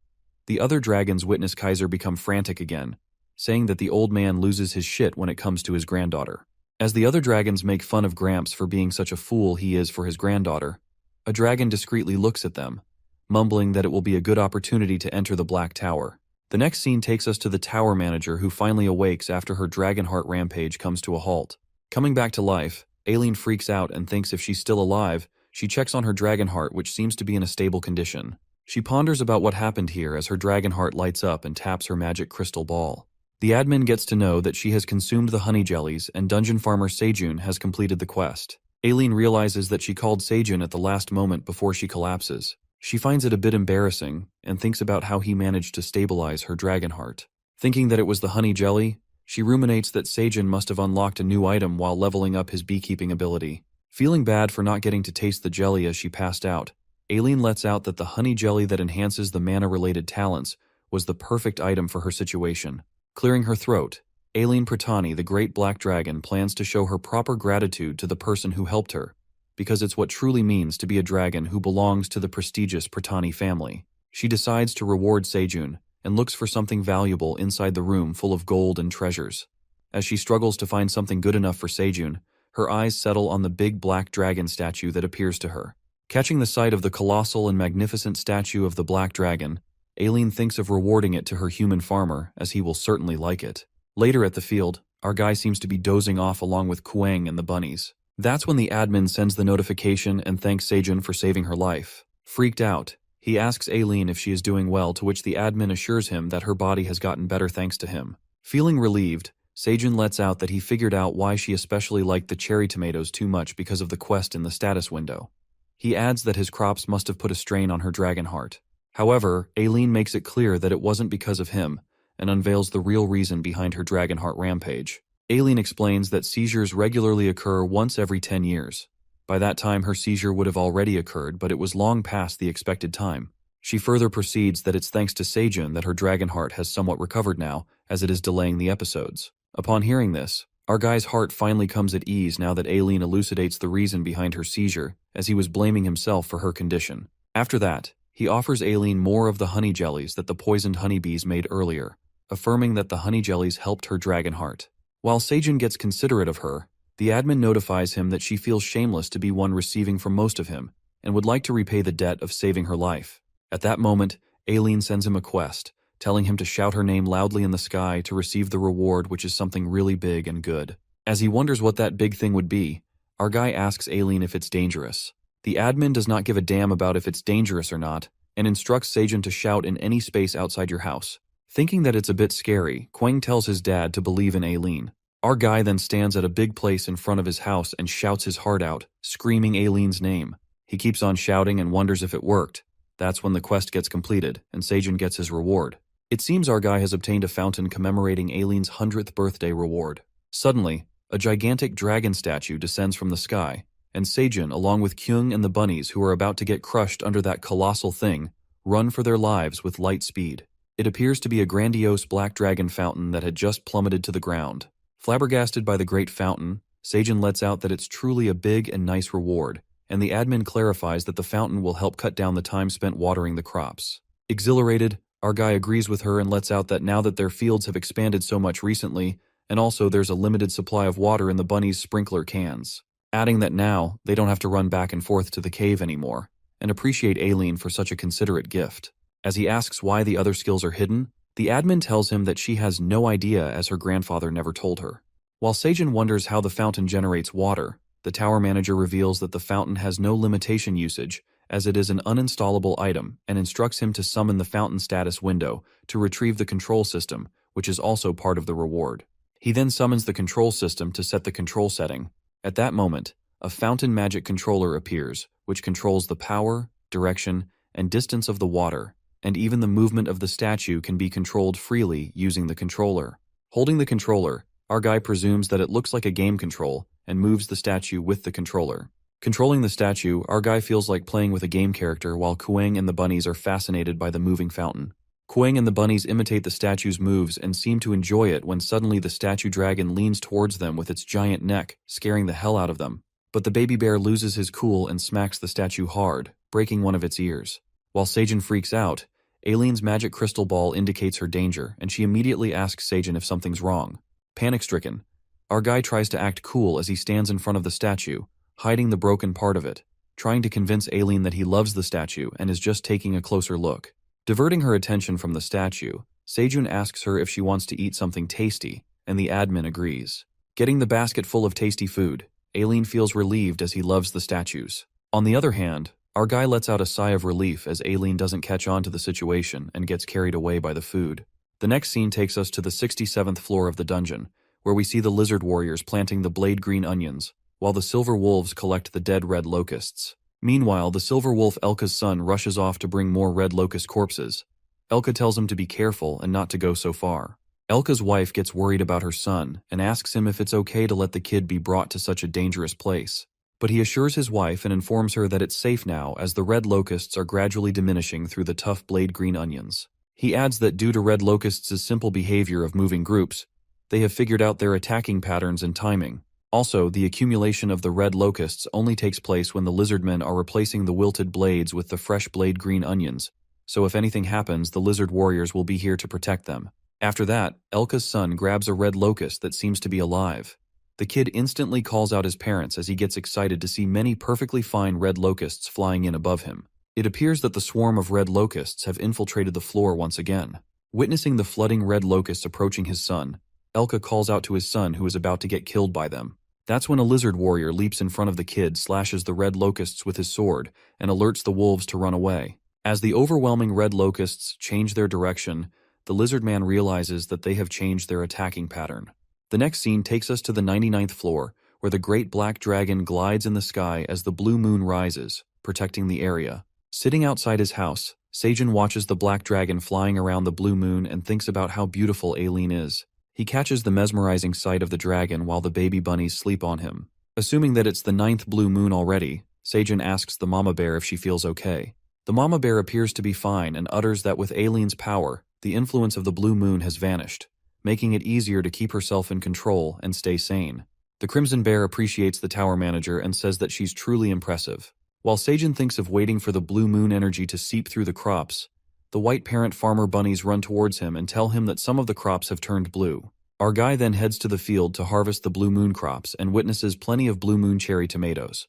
the other dragons witness Kaiser become frantic again, saying that the old man loses his shit when it comes to his granddaughter. As the other dragons make fun of Gramps for being such a fool he is for his granddaughter, a dragon discreetly looks at them, mumbling that it will be a good opportunity to enter the Black Tower. The next scene takes us to the tower manager, who finally awakes after her Dragonheart rampage comes to a halt. Coming back to life, Aileen freaks out and thinks if she's still alive, she checks on her Dragonheart, which seems to be in a stable condition. She ponders about what happened here as her Dragonheart lights up and taps her magic crystal ball. The admin gets to know that she has consumed the honey jellies and dungeon farmer Sejun has completed the quest. Aileen realizes that she called Sejun at the last moment before she collapses. She finds it a bit embarrassing and thinks about how he managed to stabilize her Dragonheart. Thinking that it was the honey jelly, she ruminates that Sejun must have unlocked a new item while leveling up his beekeeping ability. Feeling bad for not getting to taste the jelly as she passed out, Aileen lets out that the honey jelly that enhances the mana-related talents was the perfect item for her situation. Clearing her throat, Aileen Pratani, the Great Black Dragon, plans to show her proper gratitude to the person who helped her, because it's what truly means to be a dragon who belongs to the prestigious Pratani family. She decides to reward Sejun and looks for something valuable inside the room full of gold and treasures. As she struggles to find something good enough for Sejun, her eyes settle on the big black dragon statue that appears to her. Catching the sight of the colossal and magnificent statue of the black dragon, Aileen thinks of rewarding it to her human farmer, as he will certainly like it. Later at the field, our guy seems to be dozing off along with Kuang and the bunnies. That's when the admin sends the notification and thanks Sejun for saving her life. Freaked out, He asks Aileen if she is doing well, to which the admin assures him that her body has gotten better thanks to him. Feeling relieved, Seijun lets out that he figured out why she especially liked the cherry tomatoes too much because of the quest in the status window. He adds that his crops must have put a strain on her dragon heart. However, Aileen makes it clear that it wasn't because of him, and unveils the real reason behind her dragon heart rampage. Aileen explains that seizures regularly occur once every 10 years. By that time her seizure would have already occurred, but it was long past the expected time. She further proceeds that it's thanks to Seijun that her dragon heart has somewhat recovered now, as it is delaying the episodes. Upon hearing this, our guy's heart finally comes at ease now that Aileen elucidates the reason behind her seizure, as he was blaming himself for her condition. After that, he offers Aileen more of the honey jellies that the poisoned honeybees made earlier, affirming that the honey jellies helped her dragon heart. While Seijun gets considerate of her, the admin notifies him that she feels shameless to be one receiving from most of him, and would like to repay the debt of saving her life. At that moment, Aileen sends him a quest, telling him to shout her name loudly in the sky to receive the reward, which is something really big and good. As he wonders what that big thing would be, our guy asks Aileen if it's dangerous. The admin does not give a damn about if it's dangerous or not, and instructs Seijun to shout in any space outside your house. Thinking that it's a bit scary, Quang tells his dad to believe in Aileen. Our guy then stands at a big place in front of his house and shouts his heart out, screaming Aileen's name. He keeps on shouting and wonders if it worked. That's when the quest gets completed, and Seijun gets his reward. It seems our guy has obtained a fountain commemorating Aileen's 100th birthday reward. Suddenly, a gigantic dragon statue descends from the sky, and Seijun, along with Kyung and the bunnies who are about to get crushed under that colossal thing, run for their lives with light speed. It appears to be a grandiose black dragon fountain that had just plummeted to the ground. Flabbergasted by the great fountain, Seijun lets out that it's truly a big and nice reward, and the admin clarifies that the fountain will help cut down the time spent watering the crops. Exhilarated, our guy agrees with her and lets out that now that their fields have expanded so much recently, and also there's a limited supply of water in the bunnies' sprinkler cans. Adding that now, they don't have to run back and forth to the cave anymore, and appreciate Aileen for such a considerate gift. As he asks why the other skills are hidden, the admin tells him that she has no idea, as her grandfather never told her. While Seijun wonders how the fountain generates water, the tower manager reveals that the fountain has no limitation usage, as it is an uninstallable item, and instructs him to summon the fountain status window to retrieve the control system, which is also part of the reward. He then summons the control system to set the control setting. At that moment, a fountain magic controller appears, which controls the power, direction, and distance of the water, and even the movement of the statue can be controlled freely using the controller. Holding the controller, our guy presumes that it looks like a game control and moves the statue with the controller. Controlling the statue, our guy feels like playing with a game character while Kuang and the bunnies are fascinated by the moving fountain. Kuang and the bunnies imitate the statue's moves and seem to enjoy it when suddenly the statue dragon leans towards them with its giant neck, scaring the hell out of them. But the baby bear loses his cool and smacks the statue hard, breaking one of its ears. While Seijun freaks out, Aileen's magic crystal ball indicates her danger, and she immediately asks Seijun if something's wrong. Panic-stricken, our guy tries to act cool as he stands in front of the statue, hiding the broken part of it, trying to convince Aileen that he loves the statue and is just taking a closer look. Diverting her attention from the statue, Seijun asks her if she wants to eat something tasty, and the admin agrees. Getting the basket full of tasty food, Aileen feels relieved as he loves the statues. On the other hand, our guy lets out a sigh of relief as Aileen doesn't catch on to the situation and gets carried away by the food. The next scene takes us to the 67th floor of the dungeon, where we see the lizard warriors planting the blade green onions, while the silver wolves collect the dead red locusts. Meanwhile, the silver wolf Elka's son rushes off to bring more red locust corpses. Elka tells him to be careful and not to go so far. Elka's wife gets worried about her son and asks him if it's okay to let the kid be brought to such a dangerous place. But he assures his wife and informs her that it's safe now as the red locusts are gradually diminishing through the tough blade green onions. He adds that due to red locusts' simple behavior of moving groups, they have figured out their attacking patterns and timing. Also, the accumulation of the red locusts only takes place when the lizardmen are replacing the wilted blades with the fresh blade green onions, so if anything happens, the lizard warriors will be here to protect them. After that, Elka's son grabs a red locust that seems to be alive. The kid instantly calls out his parents as he gets excited to see many perfectly fine red locusts flying in above him. It appears that the swarm of red locusts have infiltrated the floor once again. Witnessing the flooding red locusts approaching his son, Elka calls out to his son who is about to get killed by them. That's when a lizard warrior leaps in front of the kid, slashes the red locusts with his sword, and alerts the wolves to run away. As the overwhelming red locusts change their direction, the lizard man realizes that they have changed their attacking pattern. The next scene takes us to the 99th floor, where the great black dragon glides in the sky as the blue moon rises, protecting the area. Sitting outside his house, Seijun watches the black dragon flying around the blue moon and thinks about how beautiful Aileen is. He catches the mesmerizing sight of the dragon while the baby bunnies sleep on him. Assuming that it's the 9th blue moon already, Seijun asks the mama bear if she feels okay. The mama bear appears to be fine and utters that with Aileen's power, the influence of the blue moon has vanished, making it easier to keep herself in control and stay sane. The Crimson Bear appreciates the tower manager and says that she's truly impressive. While Seijun thinks of waiting for the blue moon energy to seep through the crops, the white parent farmer bunnies run towards him and tell him that some of the crops have turned blue. Our guy then heads to the field to harvest the blue moon crops and witnesses plenty of blue moon cherry tomatoes.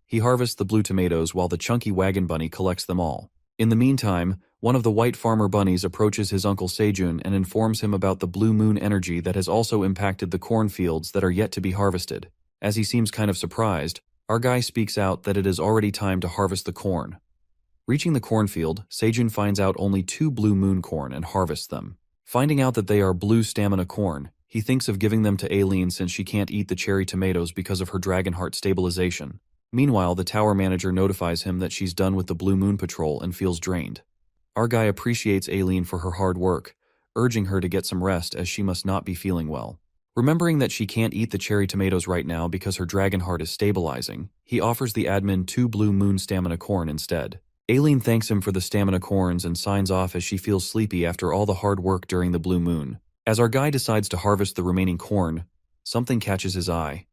He harvests the blue tomatoes while the chunky wagon bunny collects them all. In the meantime, one of the white farmer bunnies approaches his uncle Seijun and informs him about the blue moon energy that has also impacted the cornfields that are yet to be harvested. As he seems kind of surprised, our guy speaks out that it is already time to harvest the corn. Reaching the cornfield, Seijun finds out only 2 blue moon corn and harvests them. Finding out that they are blue stamina corn, he thinks of giving them to Aileen since she can't eat the cherry tomatoes because of her dragon heart stabilization. Meanwhile, the tower manager notifies him that she's done with the Blue Moon Patrol and feels drained. Our guy appreciates Aileen for her hard work, urging her to get some rest as she must not be feeling well. Remembering that she can't eat the cherry tomatoes right now because her dragon heart is stabilizing, he offers the admin 2 Blue Moon stamina corn instead. Aileen thanks him for the stamina corns and signs off as she feels sleepy after all the hard work during the blue moon. As our guy decides to harvest the remaining corn, something catches his eye.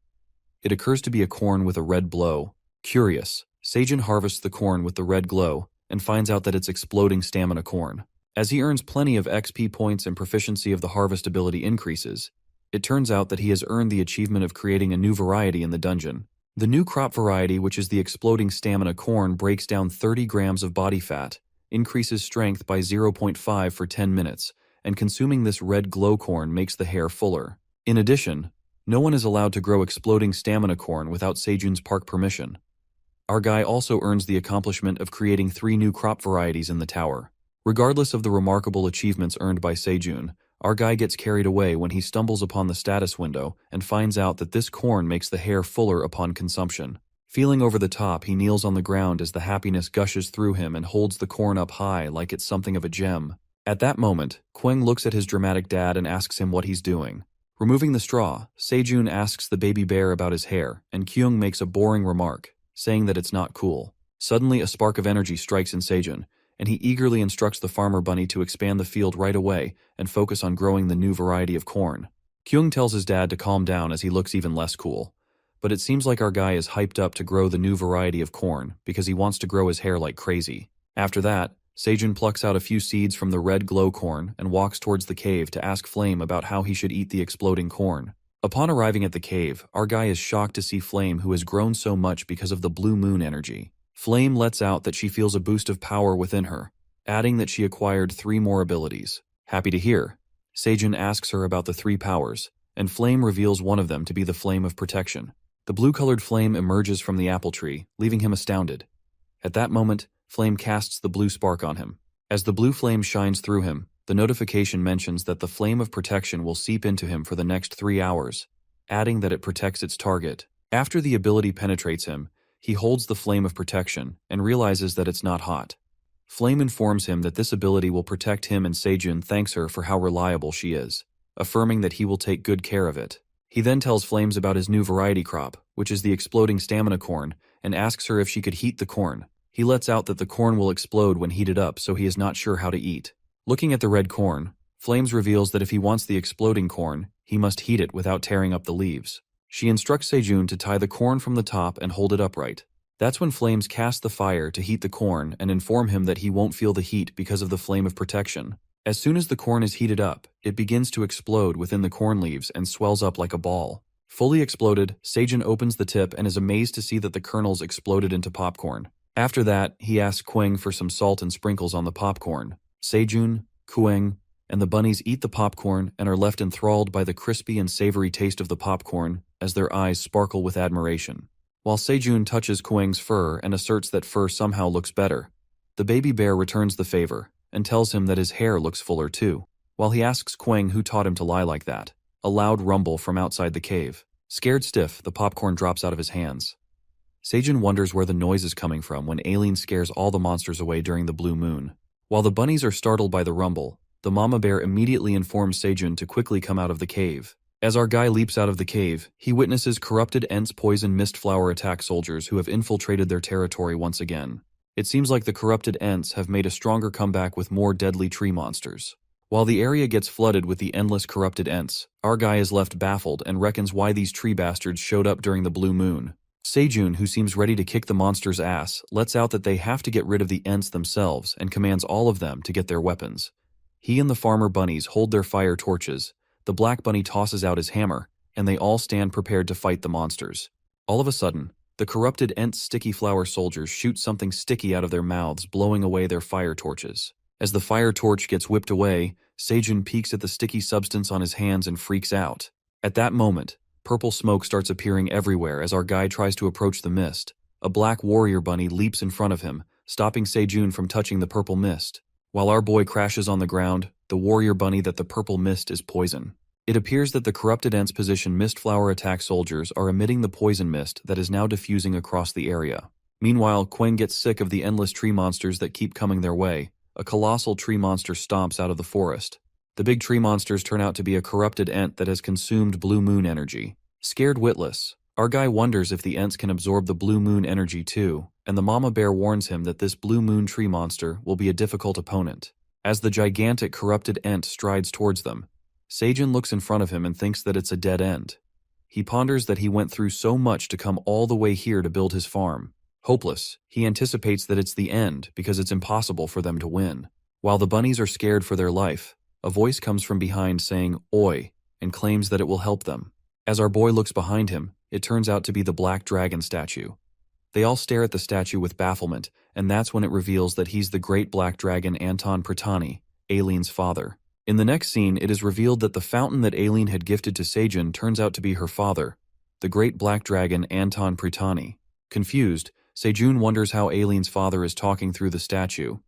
It occurs to be a corn with a red glow. Curious, Seijun harvests the corn with the red glow and finds out that it's exploding stamina corn. As he earns plenty of XP points and proficiency of the harvest ability increases, it turns out that he has earned the achievement of creating a new variety in the dungeon. The new crop variety, which is the exploding stamina corn, breaks down 30 grams of body fat, increases strength by 0.5 for 10 minutes, and consuming this red glow corn makes the hair fuller. In addition, no one is allowed to grow exploding stamina corn without Seijun's park permission. Our guy also earns the accomplishment of creating 3 new crop varieties in the tower. Regardless of the remarkable achievements earned by Seijun, our guy gets carried away when he stumbles upon the status window and finds out that this corn makes the hair fuller upon consumption. Feeling over the top, he kneels on the ground as the happiness gushes through him and holds the corn up high like it's something of a gem. At that moment, Queng looks at his dramatic dad and asks him what he's doing. Removing the straw, Seijun asks the baby bear about his hair, and Kyung makes a boring remark, saying that it's not cool. Suddenly, a spark of energy strikes in Seijun, and he eagerly instructs the farmer bunny to expand the field right away and focus on growing the new variety of corn. Kyung tells his dad to calm down as he looks even less cool. But it seems like our guy is hyped up to grow the new variety of corn because he wants to grow his hair like crazy. After that, Seijun plucks out a few seeds from the red glow corn and walks towards the cave to ask Flame about how he should eat the exploding corn. Upon arriving at the cave, our guy is shocked to see Flame, who has grown so much because of the blue moon energy. Flame lets out that she feels a boost of power within her, adding that she acquired 3 more abilities. Happy to hear. Seijun asks her about the 3 powers, and Flame reveals one of them to be the Flame of Protection. The blue-colored flame emerges from the apple tree, leaving him astounded. At that moment, Flame casts the blue spark on him. As the blue flame shines through him, the notification mentions that the Flame of Protection will seep into him for the next 3 hours, adding that it protects its target. After the ability penetrates him, he holds the Flame of Protection and realizes that it's not hot. Flame informs him that this ability will protect him, and Seijun thanks her for how reliable she is, affirming that he will take good care of it. He then tells Flames about his new variety crop, which is the exploding stamina corn, and asks her if she could heat the corn. He lets out that the corn will explode when heated up, so he is not sure how to eat. Looking at the red corn, Flames reveals that if he wants the exploding corn, he must heat it without tearing up the leaves. She instructs Seijun to tie the corn from the top and hold it upright. That's when Flames cast the fire to heat the corn and inform him that he won't feel the heat because of the Flame of Protection. As soon as the corn is heated up, it begins to explode within the corn leaves and swells up like a ball. Fully exploded, Seijun opens the tip and is amazed to see that the kernels exploded into popcorn. After that, he asks Queng for some salt and sprinkles on the popcorn. Seijun, Queng, and the bunnies eat the popcorn and are left enthralled by the crispy and savory taste of the popcorn as their eyes sparkle with admiration. While Seijun touches Queng's fur and asserts that fur somehow looks better, The baby bear returns the favor and tells him that his hair looks fuller too. While he asks Quang who taught him to lie like that, a loud rumble from outside the cave. Scared stiff, the popcorn drops out of his hands. Sejun wonders where the noise is coming from when Aileen scares all the monsters away during the blue moon. While the bunnies are startled by the rumble, the mama bear immediately informs Sejun to quickly come out of the cave. As our guy leaps out of the cave, he witnesses corrupted Ent's poison mist flower attack soldiers who have infiltrated their territory once again. It seems like the corrupted Ents have made a stronger comeback with more deadly tree monsters. While the area gets flooded with the endless corrupted Ents, our guy is left baffled and reckons why these tree bastards showed up during the blue moon. Sejun, who seems ready to kick the monster's ass, lets out that they have to get rid of the Ents themselves and commands all of them to get their weapons. He and the farmer bunnies hold their fire torches, the black bunny tosses out his hammer, and they all stand prepared to fight the monsters. All of a sudden, the corrupted Ent sticky flower soldiers shoot something sticky out of their mouths, blowing away their fire torches. As the fire torch gets whipped away, Sejun peeks at the sticky substance on his hands and freaks out. At that moment, purple smoke starts appearing everywhere as our guy tries to approach the mist. A black warrior bunny leaps in front of him, stopping Sejun from touching the purple mist. While our boy crashes on the ground, the warrior bunny that the purple mist is poison. It appears that the corrupted Ents position mist flower attack soldiers are emitting the poison mist that is now diffusing across the area. Meanwhile, Quang gets sick of the endless tree monsters that keep coming their way. A colossal tree monster stomps out of the forest. The big tree monsters turn out to be a corrupted Ent that has consumed blue moon energy. Scared witless, our guy wonders if the Ents can absorb the blue moon energy too, and the mama bear warns him that this blue moon tree monster will be a difficult opponent. As the gigantic corrupted Ent strides towards them, Sejun looks in front of him and thinks that it's a dead end. He ponders that he went through so much to come all the way here to build his farm. Hopeless, he anticipates that it's the end because it's impossible for them to win. While the bunnies are scared for their life, a voice comes from behind saying, "Oi," and claims that it will help them. As our boy looks behind him, it turns out to be the black dragon statue. They all stare at the statue with bafflement, and that's when it reveals that he's the great black dragon Anton Pratani, Aileen's father. In the next scene, it is revealed that the fountain that Aileen had gifted to Sejun turns out to be her father, the great black dragon Anton Pratani. Confused, Sejun wonders how Aileen's father is talking through the statue.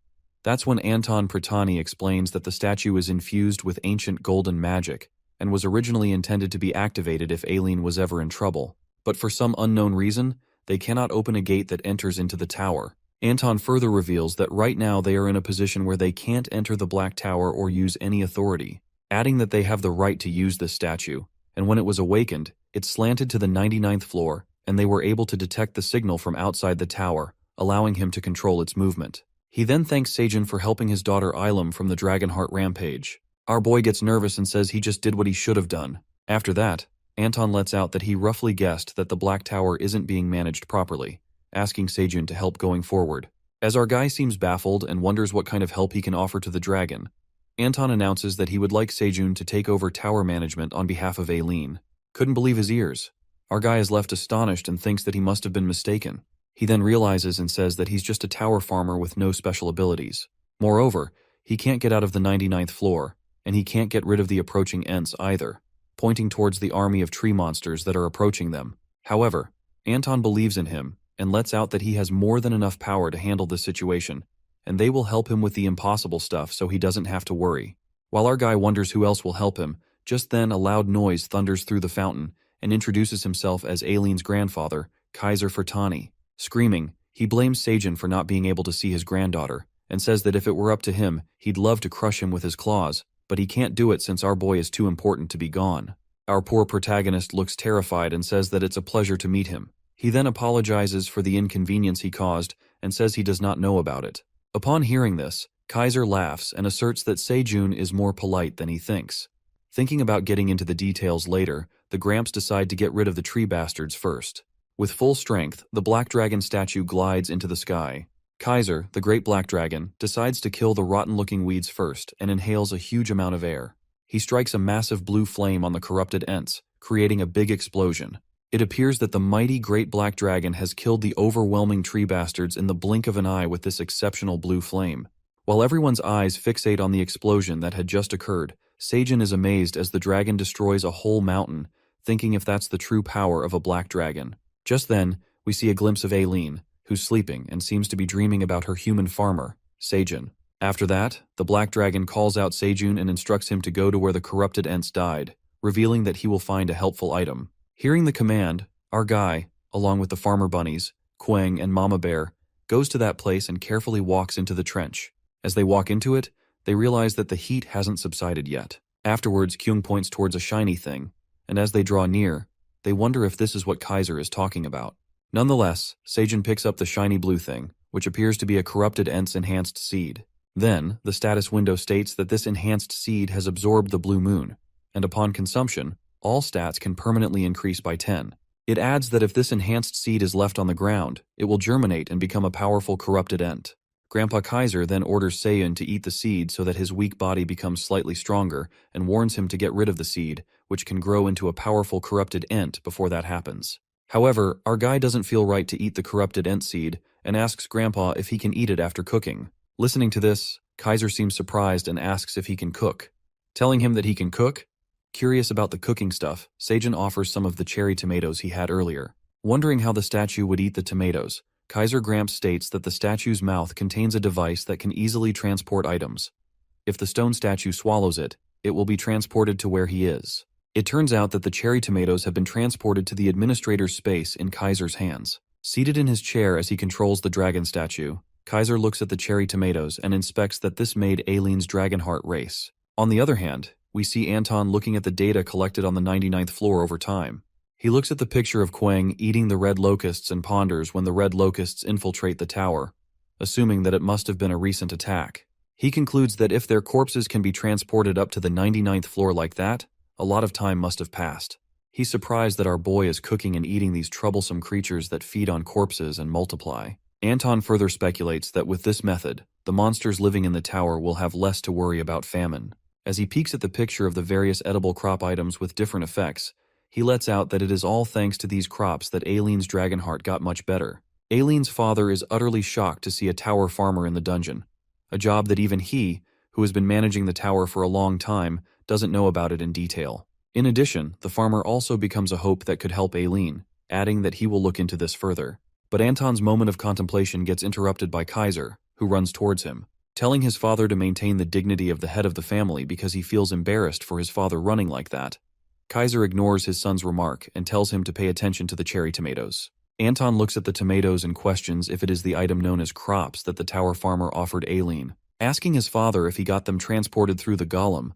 That's when Anton Pratani explains that the statue is infused with ancient golden magic and was originally intended to be activated if Aileen was ever in trouble. But for some unknown reason, they cannot open a gate that enters into the tower. Anton further reveals that right now they are in a position where they can't enter the Black Tower or use any authority, adding that they have the right to use this statue, and when it was awakened, it slanted to the 99th floor, and they were able to detect the signal from outside the tower, allowing him to control its movement. He then thanks Sejun for helping his daughter Ilum from the Dragonheart rampage. Our boy gets nervous and says he just did what he should have done. After that, Anton lets out that he roughly guessed that the Black Tower isn't being managed properly, asking Sejun to help going forward. As our guy seems baffled and wonders what kind of help he can offer to the dragon, Anton announces that he would like Sejun to take over tower management on behalf of Aileen. Couldn't believe his ears. Our guy is left astonished and thinks that he must have been mistaken. He then realizes and says that he's just a tower farmer with no special abilities. Moreover, he can't get out of the 99th floor, and he can't get rid of the approaching Ents either, pointing towards the army of tree monsters that are approaching them. However, Anton believes in him and lets out that he has more than enough power to handle this situation, and they will help him with the impossible stuff so he doesn't have to worry. While our guy wonders who else will help him, just then a loud noise thunders through the fountain and introduces himself as Aileen's grandfather, Kaiser Fertani. Screaming, he blames Sejun for not being able to see his granddaughter, and says that if it were up to him, he'd love to crush him with his claws, but he can't do it since our boy is too important to be gone. Our poor protagonist looks terrified and says that it's a pleasure to meet him. He then apologizes for the inconvenience he caused and says he does not know about it. Upon hearing this, Kaiser laughs and asserts that Sejun is more polite than he thinks. Thinking about getting into the details later, the Gramps decide to get rid of the tree bastards first. With full strength, the Black Dragon statue glides into the sky. Kaiser, the Great Black Dragon, decides to kill the rotten-looking weeds first and inhales a huge amount of air. He strikes a massive blue flame on the corrupted Ents, creating a big explosion. It appears that the mighty Great Black Dragon has killed the overwhelming tree bastards in the blink of an eye with this exceptional blue flame. While everyone's eyes fixate on the explosion that had just occurred, Sejun is amazed as the dragon destroys a whole mountain, thinking if that's the true power of a black dragon. Just then, we see a glimpse of Aileen, who's sleeping and seems to be dreaming about her human farmer, Seijun. After that, the black dragon calls out Seijun and instructs him to go to where the corrupted Ents died, revealing that he will find a helpful item. Hearing the command, our guy, along with the farmer bunnies, Quang and Mama Bear, goes to that place and carefully walks into the trench. As they walk into it, they realize that the heat hasn't subsided yet. Afterwards, Kyung points towards a shiny thing, and as they draw near, they wonder if this is what Kaiser is talking about. Nonetheless, Seijun picks up the shiny blue thing, which appears to be a corrupted Ents enhanced seed. Then, the status window states that this enhanced seed has absorbed the blue moon, and upon consumption, all stats can permanently increase by 10. It adds that if this enhanced seed is left on the ground, it will germinate and become a powerful corrupted Ent. Grandpa Kaiser then orders Seiyun to eat the seed so that his weak body becomes slightly stronger and warns him to get rid of the seed, which can grow into a powerful corrupted Ent before that happens. However, our guy doesn't feel right to eat the corrupted Ent seed and asks Grandpa if he can eat it after cooking. Listening to this, Kaiser seems surprised and asks if he can cook. Telling him that he can cook? Curious about the cooking stuff, Seijun offers some of the cherry tomatoes he had earlier. Wondering how the statue would eat the tomatoes, Kaiser Gramps states that the statue's mouth contains a device that can easily transport items. If the stone statue swallows it, it will be transported to where he is. It turns out that the cherry tomatoes have been transported to the administrator's space in Kaiser's hands. Seated in his chair as he controls the dragon statue, Kaiser looks at the cherry tomatoes and inspects that this made Aileen's Dragonheart race. On the other hand, we see Anton looking at the data collected on the 99th floor over time. He looks at the picture of Quang eating the red locusts and ponders when the red locusts infiltrate the tower, assuming that it must have been a recent attack. He concludes that if their corpses can be transported up to the 99th floor like that, a lot of time must have passed. He's surprised that our boy is cooking and eating these troublesome creatures that feed on corpses and multiply. Anton further speculates that with this method, the monsters living in the tower will have less to worry about famine. As he peeks at the picture of the various edible crop items with different effects, he lets out that it is all thanks to these crops that Aileen's Dragonheart got much better. Aileen's father is utterly shocked to see a tower farmer in the dungeon, a job that even he, who has been managing the tower for a long time, doesn't know about it in detail. In addition, the farmer also becomes a hope that could help Aileen, adding that he will look into this further. But Anton's moment of contemplation gets interrupted by Kaiser, who runs towards him, telling his father to maintain the dignity of the head of the family because he feels embarrassed for his father running like that. Kaiser ignores his son's remark and tells him to pay attention to the cherry tomatoes. Anton looks at the tomatoes and questions if it is the item known as crops that the tower farmer offered Aileen. Asking his father if he got them transported through the golem,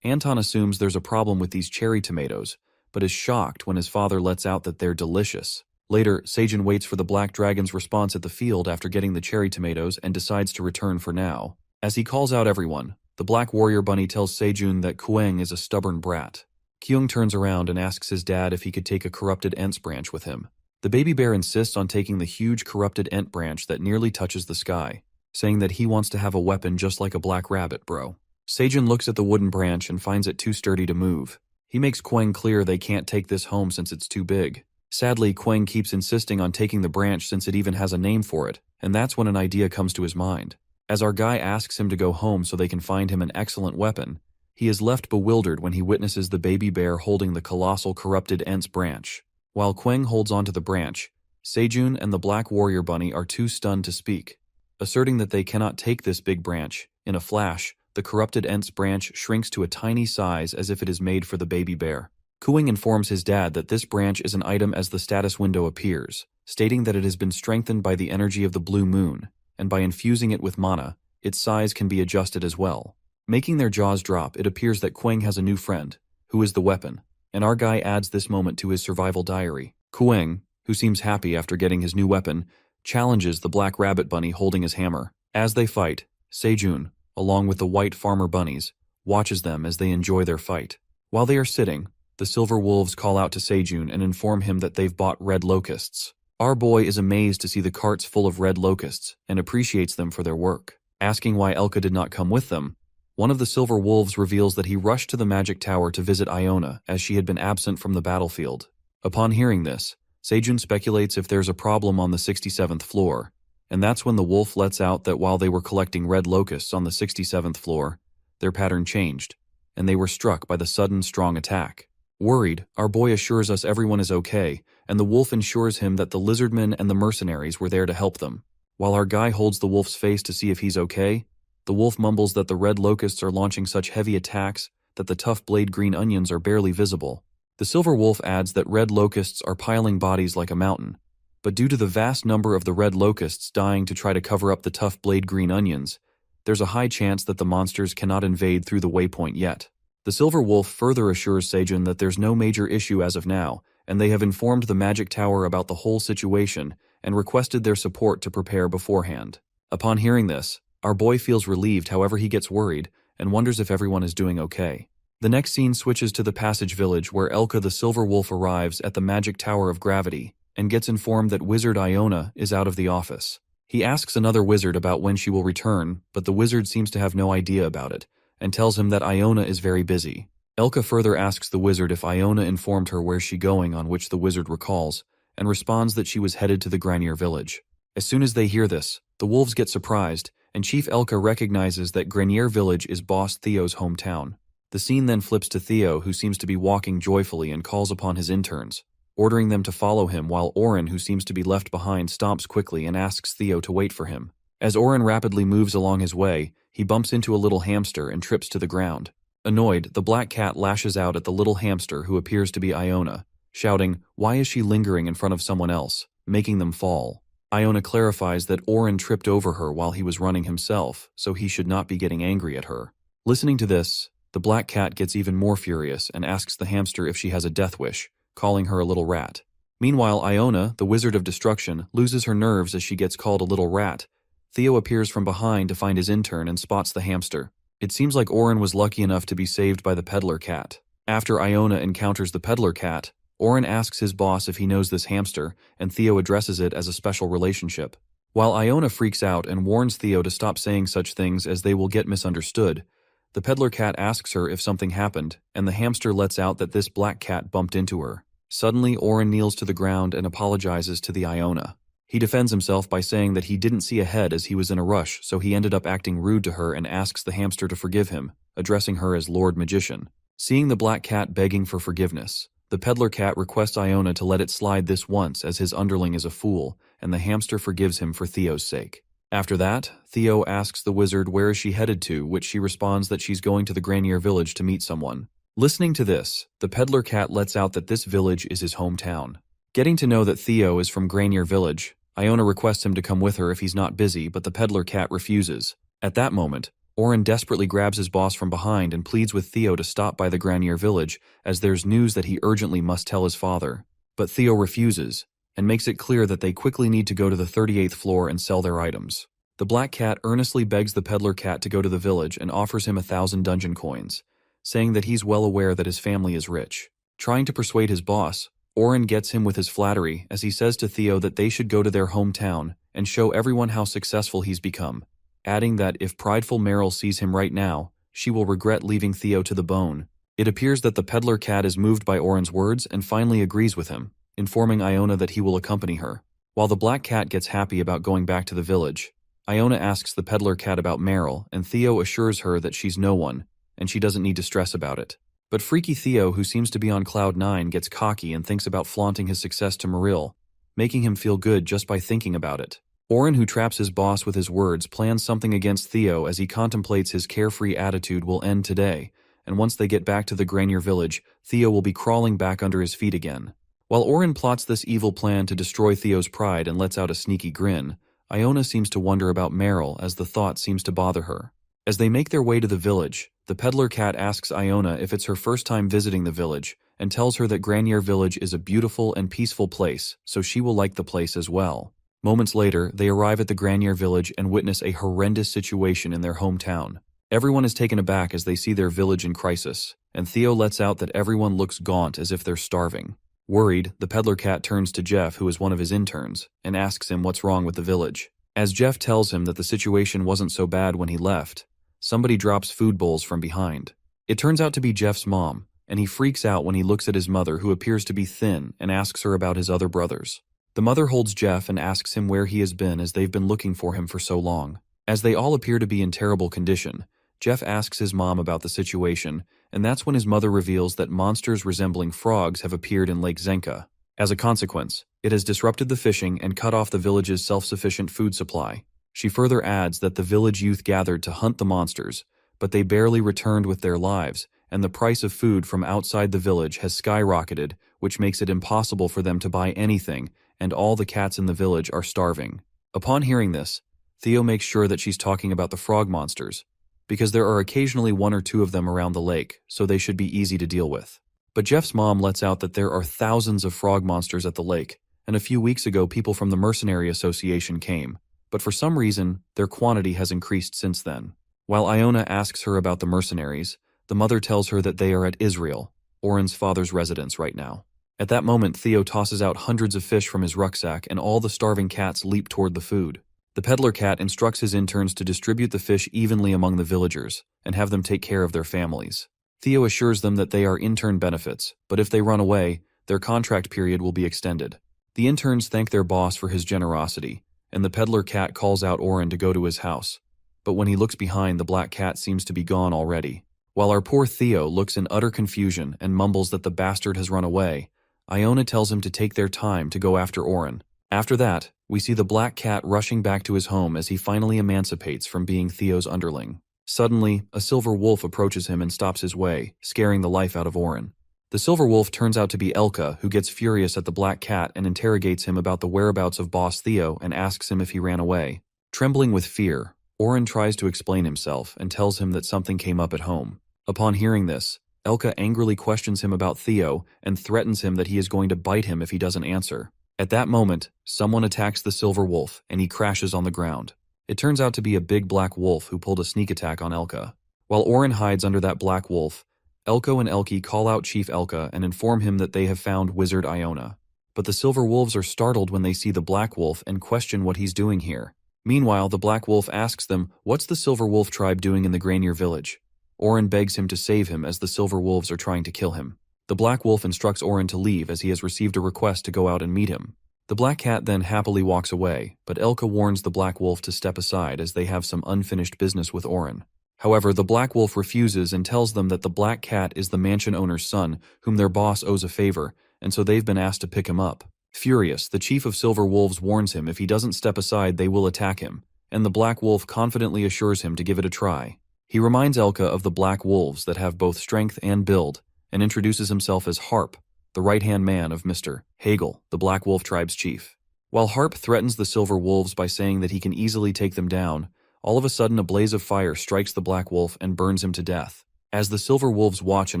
Anton assumes there's a problem with these cherry tomatoes, but is shocked when his father lets out that they're delicious. Later, Seijun waits for the black dragon's response at the field after getting the cherry tomatoes and decides to return for now. As he calls out everyone, the black warrior bunny tells Seijun that Quang is a stubborn brat. Kyung turns around and asks his dad if he could take a corrupted Ents branch with him. The baby bear insists on taking the huge corrupted Ent branch that nearly touches the sky, saying that he wants to have a weapon just like a black rabbit, bro. Seijun looks at the wooden branch and finds it too sturdy to move. He makes Quang clear they can't take this home since it's too big. Sadly, Quang keeps insisting on taking the branch since it even has a name for it, and that's when an idea comes to his mind. As our guy asks him to go home so they can find him an excellent weapon, he is left bewildered when he witnesses the baby bear holding the colossal corrupted Ents branch. While Quang holds onto the branch, Seijun and the black warrior bunny are too stunned to speak. Asserting that they cannot take this big branch, in a flash, the corrupted Ents branch shrinks to a tiny size as if it is made for the baby bear. Kuing informs his dad that this branch is an item as the status window appears, stating that it has been strengthened by the energy of the blue moon, and by infusing it with mana, its size can be adjusted as well. Making their jaws drop, it appears that Quang has a new friend, who is the weapon, and our guy adds this moment to his survival diary. Quang, who seems happy after getting his new weapon, challenges the black rabbit bunny holding his hammer. As they fight, Seijun, along with the white farmer bunnies, watches them as they enjoy their fight. While they are sitting, the silver wolves call out to Seijun and inform him that they've bought red locusts. Our boy is amazed to see the carts full of red locusts and appreciates them for their work. Asking why Elka did not come with them, one of the silver wolves reveals that he rushed to the magic tower to visit Iona as she had been absent from the battlefield. Upon hearing this, Seijun speculates if there's a problem on the 67th floor, and that's when the wolf lets out that while they were collecting red locusts on the 67th floor, their pattern changed, and they were struck by the sudden strong attack. Worried, our boy assures us everyone is okay, and the wolf ensures him that the lizardmen and the mercenaries were there to help them. While our guy holds the wolf's face to see if he's okay, the wolf mumbles that the red locusts are launching such heavy attacks that the tough blade green onions are barely visible. The silver wolf adds that red locusts are piling bodies like a mountain, but due to the vast number of the red locusts dying to try to cover up the tough blade green onions, there's a high chance that the monsters cannot invade through the waypoint yet. The silver wolf further assures Seijun that there's no major issue as of now, and they have informed the magic tower about the whole situation and requested their support to prepare beforehand. Upon hearing this, our boy feels relieved, however he gets worried and wonders if everyone is doing okay. The next scene switches to the Passage Village where Elka the Silver Wolf arrives at the Magic Tower of Gravity and gets informed that Wizard Iona is out of the office. He asks another wizard about when she will return, but the wizard seems to have no idea about it and tells him that Iona is very busy. Elka further asks the wizard if Iona informed her where she's going, on which the wizard recalls and responds that she was headed to the Granier Village. As soon as they hear this, the wolves get surprised and Chief Elka recognizes that Granier Village is Boss Theo's hometown. The scene then flips to Theo, who seems to be walking joyfully and calls upon his interns, ordering them to follow him, while Oren, who seems to be left behind, stomps quickly and asks Theo to wait for him. As Oren rapidly moves along his way, he bumps into a little hamster and trips to the ground. Annoyed, the black cat lashes out at the little hamster, who appears to be Iona, shouting, "Why is she lingering in front of someone else?" making them fall. Iona clarifies that Oren tripped over her while he was running himself, so he should not be getting angry at her. Listening to this, the black cat gets even more furious and asks the hamster if she has a death wish, calling her a little rat. Meanwhile, Iona, the Wizard of Destruction, loses her nerves as she gets called a little rat. Theo appears from behind to find his intern and spots the hamster. It seems like Oren was lucky enough to be saved by the peddler cat. After Iona encounters the peddler cat, Oren asks his boss if he knows this hamster, and Theo addresses it as a special relationship. While Iona freaks out and warns Theo to stop saying such things as they will get misunderstood, the peddler cat asks her if something happened, and the hamster lets out that this black cat bumped into her. Suddenly, Oren kneels to the ground and apologizes to the Iona. He defends himself by saying that he didn't see ahead as he was in a rush, so he ended up acting rude to her and asks the hamster to forgive him, addressing her as Lord Magician. Seeing the black cat begging for forgiveness, the peddler cat requests Iona to let it slide this once, as his underling is a fool, and the hamster forgives him for Theo's sake. After that, Theo asks the wizard where is she headed to, which she responds that she's going to the Granier Village to meet someone. Listening to this, the peddler cat lets out that this village is his hometown. Getting to know that Theo is from Granier Village, Iona requests him to come with her if he's not busy, but the peddler cat refuses. At that moment, Oren desperately grabs his boss from behind and pleads with Theo to stop by the Granier Village, as there's news that he urgently must tell his father. But Theo refuses, and makes it clear that they quickly need to go to the 38th floor and sell their items. The black cat earnestly begs the peddler cat to go to the village and offers him 1,000 dungeon coins, saying that he's well aware that his family is rich. Trying to persuade his boss, Oren gets him with his flattery as he says to Theo that they should go to their hometown and show everyone how successful he's become, adding that if prideful Meryl sees him right now, she will regret leaving Theo to the bone. It appears that the peddler cat is moved by Oren's words and finally agrees with him, informing Iona that he will accompany her. While the black cat gets happy about going back to the village, Iona asks the peddler cat about Meryl, and Theo assures her that she's no one, and she doesn't need to stress about it. But freaky Theo, who seems to be on cloud 9, gets cocky and thinks about flaunting his success to Meryl, making him feel good just by thinking about it. Oren, who traps his boss with his words, plans something against Theo as he contemplates his carefree attitude will end today, and once they get back to the Granier Village, Theo will be crawling back under his feet again. While Oren plots this evil plan to destroy Theo's pride and lets out a sneaky grin, Iona seems to wonder about Meryl as the thought seems to bother her. As they make their way to the village, the peddler cat asks Iona if it's her first time visiting the village and tells her that Granier Village is a beautiful and peaceful place, so she will like the place as well. Moments later, they arrive at the Granier Village and witness a horrendous situation in their hometown. Everyone is taken aback as they see their village in crisis, and Theo lets out that everyone looks gaunt as if they're starving. Worried, the peddler cat turns to Jeff, who is one of his interns, and asks him what's wrong with the village. As Jeff tells him that the situation wasn't so bad when he left, somebody drops food bowls from behind. It turns out to be Jeff's mom, and he freaks out when he looks at his mother, who appears to be thin, and asks her about his other brothers. The mother holds Jeff and asks him where he has been, as they've been looking for him for so long. As they all appear to be in terrible condition, Jeff asks his mom about the situation, and that's when his mother reveals that monsters resembling frogs have appeared in Lake Zenka. As a consequence, it has disrupted the fishing and cut off the village's self-sufficient food supply. She further adds that the village youth gathered to hunt the monsters, but they barely returned with their lives, and the price of food from outside the village has skyrocketed, which makes it impossible for them to buy anything, and all the cats in the village are starving. Upon hearing this, Theo makes sure that she's talking about the frog monsters, because there are occasionally one or two of them around the lake, so they should be easy to deal with. But Jeff's mom lets out that there are thousands of frog monsters at the lake, and a few weeks ago people from the Mercenary Association came, but for some reason, their quantity has increased since then. While Iona asks her about the mercenaries, the mother tells her that they are at Israel, Oren's father's residence right now. At that moment, Theo tosses out hundreds of fish from his rucksack and all the starving cats leap toward the food. The peddler cat instructs his interns to distribute the fish evenly among the villagers and have them take care of their families. Theo assures them that they are intern benefits, but if they run away, their contract period will be extended. The interns thank their boss for his generosity, and the peddler cat calls out Oren to go to his house. But when he looks behind, the black cat seems to be gone already. While our poor Theo looks in utter confusion and mumbles that the bastard has run away, Iona tells him to take their time to go after Oren. After that, we see the black cat rushing back to his home as he finally emancipates from being Theo's underling. Suddenly, a silver wolf approaches him and stops his way, scaring the life out of Oren. The silver wolf turns out to be Elka, who gets furious at the black cat and interrogates him about the whereabouts of boss Theo and asks him if he ran away. Trembling with fear, Oren tries to explain himself and tells him that something came up at home. Upon hearing this, Elka angrily questions him about Theo and threatens him that he is going to bite him if he doesn't answer. At that moment, someone attacks the silver wolf and he crashes on the ground. It turns out to be a big black wolf who pulled a sneak attack on Elka. While Oren hides under that black wolf, Elko and Elki call out Chief Elka and inform him that they have found Wizard Iona. But the silver wolves are startled when they see the black wolf and question what he's doing here. Meanwhile, the black wolf asks them, what's the silver wolf tribe doing in the Granier village? Oren begs him to save him as the silver wolves are trying to kill him. The black wolf instructs Oren to leave as he has received a request to go out and meet him. The black cat then happily walks away, but Elka warns the black wolf to step aside as they have some unfinished business with Oren. However, the black wolf refuses and tells them that the black cat is the mansion owner's son, whom their boss owes a favor, and so they've been asked to pick him up. Furious, the chief of silver wolves warns him if he doesn't step aside they will attack him, and the black wolf confidently assures him to give it a try. He reminds Elka of the black wolves that have both strength and build, and introduces himself as Harp, the right-hand man of Mr. Hagel, the Black Wolf tribe's chief. While Harp threatens the silver wolves by saying that he can easily take them down, all of a sudden a blaze of fire strikes the black wolf and burns him to death. As the silver wolves watch in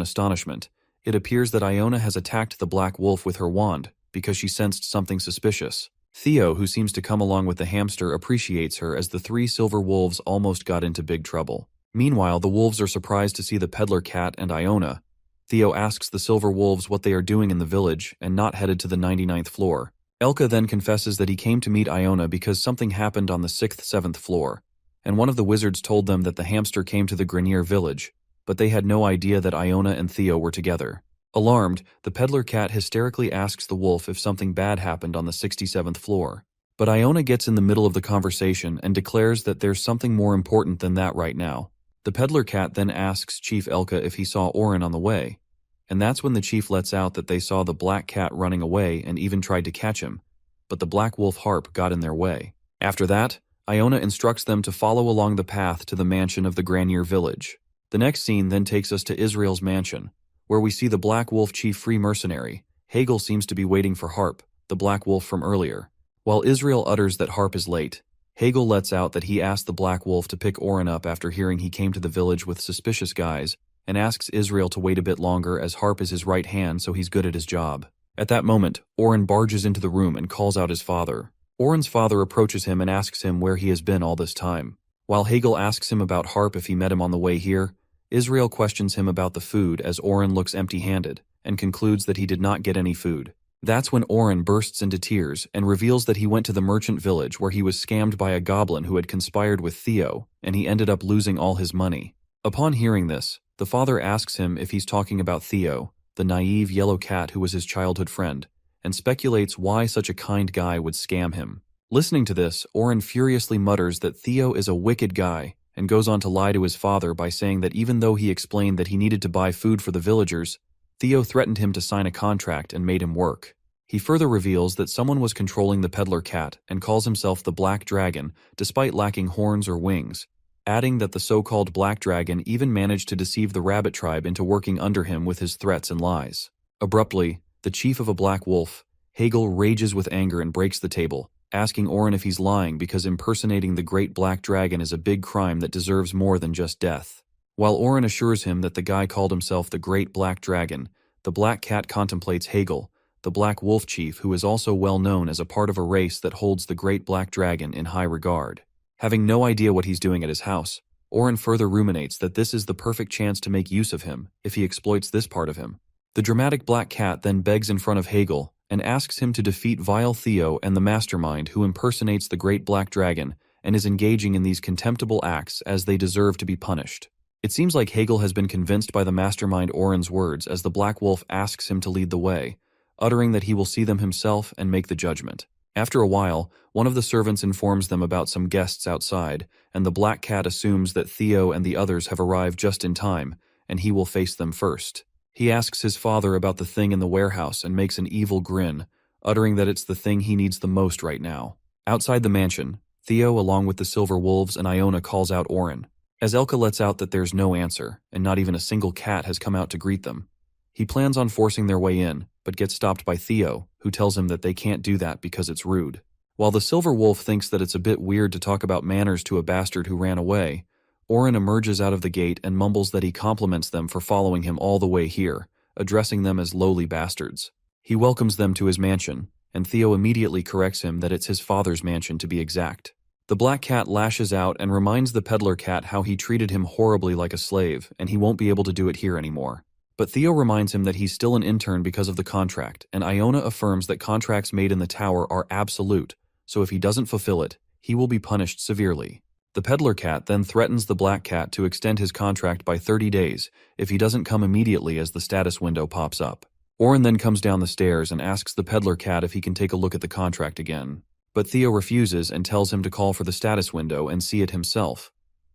astonishment, it appears that Iona has attacked the black wolf with her wand because she sensed something suspicious. Theo, who seems to come along with the hamster, appreciates her as the three silver wolves almost got into big trouble. Meanwhile, the wolves are surprised to see the peddler cat and Iona. Theo asks the silver wolves what they are doing in the village and not headed to the 99th floor. Elka then confesses that he came to meet Iona because something happened on the 6th, 7th floor, and one of the wizards told them that the hamster came to the Granier village, but they had no idea that Iona and Theo were together. Alarmed, the peddler cat hysterically asks the wolf if something bad happened on the 67th floor. But Iona gets in the middle of the conversation and declares that there's something more important than that right now. The peddler cat then asks Chief Elka if he saw Oren on the way, and that's when the chief lets out that they saw the black cat running away and even tried to catch him, but the black wolf Harp got in their way. After that, Iona instructs them to follow along the path to the mansion of the Granier village. The next scene then takes us to Israel's mansion, where we see the black wolf chief free mercenary. Hagel seems to be waiting for Harp, the black wolf from earlier. While Israel utters that Harp is late, Hagel lets out that he asked the black wolf to pick Oren up after hearing he came to the village with suspicious guys, and asks Israel to wait a bit longer as Harp is his right hand so he's good at his job. At that moment, Oren barges into the room and calls out his father. Oren's father approaches him and asks him where he has been all this time. While Hagel asks him about Harp if he met him on the way here, Israel questions him about the food as Oren looks empty-handed, and concludes that he did not get any food. That's when Oren bursts into tears and reveals that he went to the merchant village where he was scammed by a goblin who had conspired with Theo, and he ended up losing all his money. Upon hearing this, the father asks him if he's talking about Theo, the naive yellow cat who was his childhood friend, and speculates why such a kind guy would scam him. Listening to this, Oren furiously mutters that Theo is a wicked guy, and goes on to lie to his father by saying that even though he explained that he needed to buy food for the villagers, Theo threatened him to sign a contract and made him work. He further reveals that someone was controlling the peddler cat and calls himself the Black Dragon despite lacking horns or wings, adding that the so-called Black Dragon even managed to deceive the rabbit tribe into working under him with his threats and lies. Abruptly, the chief of a black wolf, Hegel, rages with anger and breaks the table, asking Oren if he's lying because impersonating the Great Black Dragon is a big crime that deserves more than just death. While Oren assures him that the guy called himself the Great Black Dragon, the Black Cat contemplates Hegel, the Black Wolf Chief, who is also well known as a part of a race that holds the Great Black Dragon in high regard. Having no idea what he's doing at his house, Oren further ruminates that this is the perfect chance to make use of him if he exploits this part of him. The dramatic Black Cat then begs in front of Hegel and asks him to defeat vile Theo and the mastermind who impersonates the Great Black Dragon and is engaging in these contemptible acts as they deserve to be punished. It seems like Hegel has been convinced by the mastermind Oren's words as the Black Wolf asks him to lead the way, uttering that he will see them himself and make the judgment. After a while, one of the servants informs them about some guests outside, and the Black Cat assumes that Theo and the others have arrived just in time, and he will face them first. He asks his father about the thing in the warehouse and makes an evil grin, uttering that it's the thing he needs the most right now. Outside the mansion, Theo, along with the Silver Wolves and Iona, calls out Oren. As Elka lets out that there's no answer, and not even a single cat has come out to greet them. He plans on forcing their way in, but gets stopped by Theo, who tells him that they can't do that because it's rude. While the Silver Wolf thinks that it's a bit weird to talk about manners to a bastard who ran away, Oren emerges out of the gate and mumbles that he compliments them for following him all the way here, addressing them as lowly bastards. He welcomes them to his mansion, and Theo immediately corrects him that it's his father's mansion to be exact. The Black Cat lashes out and reminds the peddler cat how he treated him horribly like a slave, and he won't be able to do it here anymore. But Theo reminds him that he's still an intern because of the contract, and Iona affirms that contracts made in the tower are absolute, so if he doesn't fulfill it, he will be punished severely. The peddler cat then threatens the Black Cat to extend his contract by 30 days if he doesn't come immediately as the status window pops up. Oren then comes down the stairs and asks the peddler cat if he can take a look at the contract again. But Theo refuses and tells him to call for the status window and see it himself.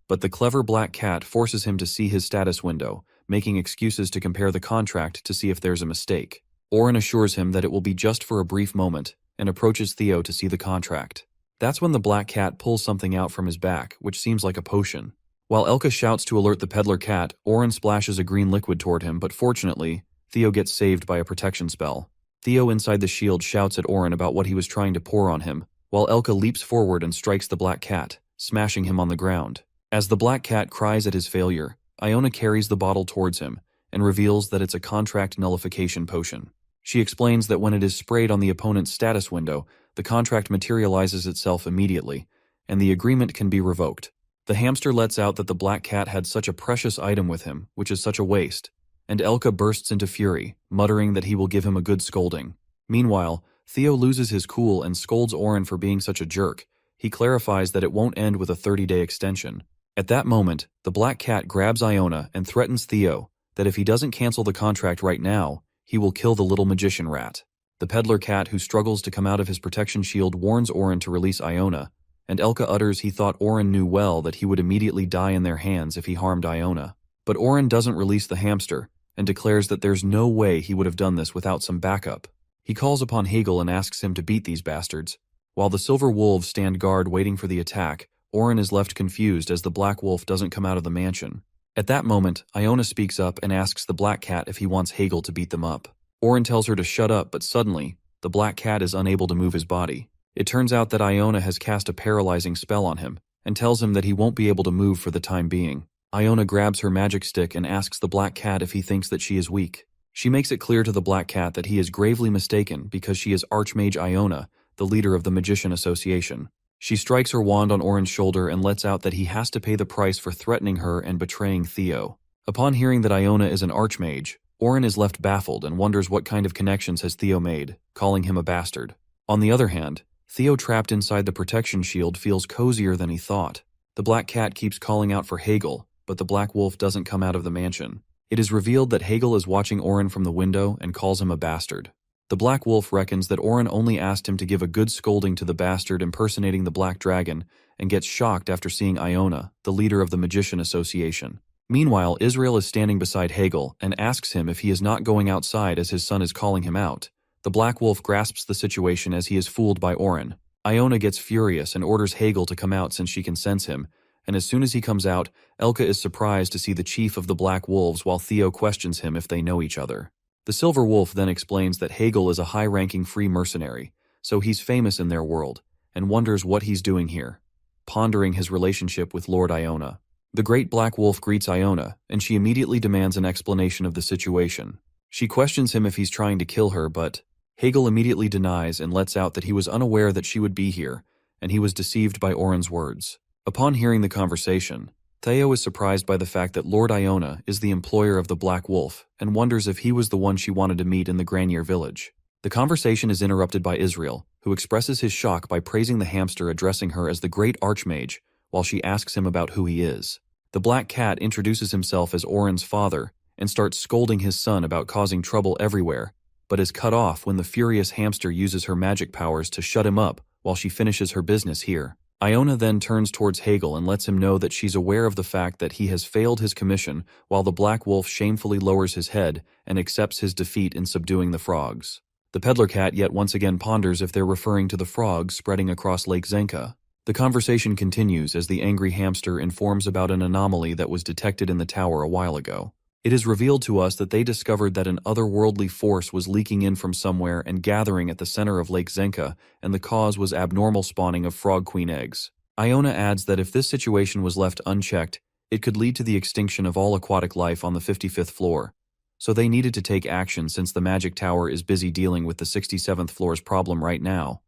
But the clever Black Cat forces him to see his status window, making excuses to compare the contract to see if there's a mistake. Oren assures him that it will be just for a brief moment and approaches Theo to see the contract. That's when the Black Cat pulls something out from his back, which seems like a potion. While Elka shouts to alert the peddler cat, Oren splashes a green liquid toward him, but fortunately, Theo gets saved by a protection spell. Theo inside the shield shouts at Oren about what he was trying to pour on him, while Elka leaps forward and strikes the Black Cat, smashing him on the ground. As the Black Cat cries at his failure, Iona carries the bottle towards him and reveals that it's a contract nullification potion. She explains that when it is sprayed on the opponent's status window, the contract materializes itself immediately, and the agreement can be revoked. The hamster lets out that the Black Cat had such a precious item with him, which is such a waste, and Elka bursts into fury, muttering that he will give him a good scolding. Meanwhile, Theo loses his cool and scolds Oren for being such a jerk. He clarifies that it won't end with a 30-day extension. At that moment, the Black Cat grabs Iona and threatens Theo that if he doesn't cancel the contract right now, he will kill the little magician rat. The peddler cat, who struggles to come out of his protection shield, warns Oren to release Iona, and Elka utters he thought Oren knew well that he would immediately die in their hands if he harmed Iona. But Oren doesn't release the hamster, and declares that there's no way he would have done this without some backup. He calls upon Hegel and asks him to beat these bastards. While the Silver Wolves stand guard waiting for the attack, Oren is left confused as the Black Wolf doesn't come out of the mansion. At that moment, Iona speaks up and asks the Black Cat if he wants Hegel to beat them up. Oren tells her to shut up, but suddenly, the Black Cat is unable to move his body. It turns out that Iona has cast a paralyzing spell on him, and tells him that he won't be able to move for the time being. Iona grabs her magic stick and asks the Black Cat if he thinks that she is weak. She makes it clear to the Black Cat that he is gravely mistaken because she is Archmage Iona, the leader of the Magician Association. She strikes her wand on Oren's shoulder and lets out that he has to pay the price for threatening her and betraying Theo. Upon hearing that Iona is an Archmage, Oren is left baffled and wonders what kind of connections has Theo made, calling him a bastard. On the other hand, Theo trapped inside the protection shield feels cozier than he thought. The Black Cat keeps calling out for Hegel, but the Black Wolf doesn't come out of the mansion. It is revealed that Hegel is watching Oren from the window and calls him a bastard. The Black Wolf reckons that Oren only asked him to give a good scolding to the bastard impersonating the Black Dragon, and gets shocked after seeing Iona, the leader of the Magician Association. Meanwhile, Israel is standing beside Hegel and asks him if he is not going outside as his son is calling him out. The Black Wolf grasps the situation as he is fooled by Oren. Iona gets furious and orders Hegel to come out since she can sense him, and as soon as he comes out, Elka is surprised to see the chief of the Black Wolves while Theo questions him if they know each other. The Silver Wolf then explains that Hegel is a high-ranking free mercenary, so he's famous in their world, and wonders what he's doing here, pondering his relationship with Lord Iona. The Great Black Wolf greets Iona, and she immediately demands an explanation of the situation. She questions him if he's trying to kill her, but Hegel immediately denies and lets out that he was unaware that she would be here, and he was deceived by Oren's words. Upon hearing the conversation, Theo is surprised by the fact that Lord Iona is the employer of the Black Wolf and wonders if he was the one she wanted to meet in the Granier village. The conversation is interrupted by Israel, who expresses his shock by praising the hamster, addressing her as the Great Archmage, while she asks him about who he is. The Black Cat introduces himself as Oren's father and starts scolding his son about causing trouble everywhere, but is cut off when the furious hamster uses her magic powers to shut him up while she finishes her business here. Iona then turns towards Hegel and lets him know that she's aware of the fact that he has failed his commission, while the Black Wolf shamefully lowers his head and accepts his defeat in subduing the frogs. The Peddler Cat yet once again ponders if they're referring to the frogs spreading across Lake Zenka. The conversation continues as the angry hamster informs about an anomaly that was detected in the tower a while ago. It is revealed to us that they discovered that an otherworldly force was leaking in from somewhere and gathering at the center of Lake Zenka, and the cause was abnormal spawning of frog queen eggs. Iona adds that if this situation was left unchecked, it could lead to the extinction of all aquatic life on the 55th floor. So they needed to take action since the magic tower is busy dealing with the 67th floor's problem right now.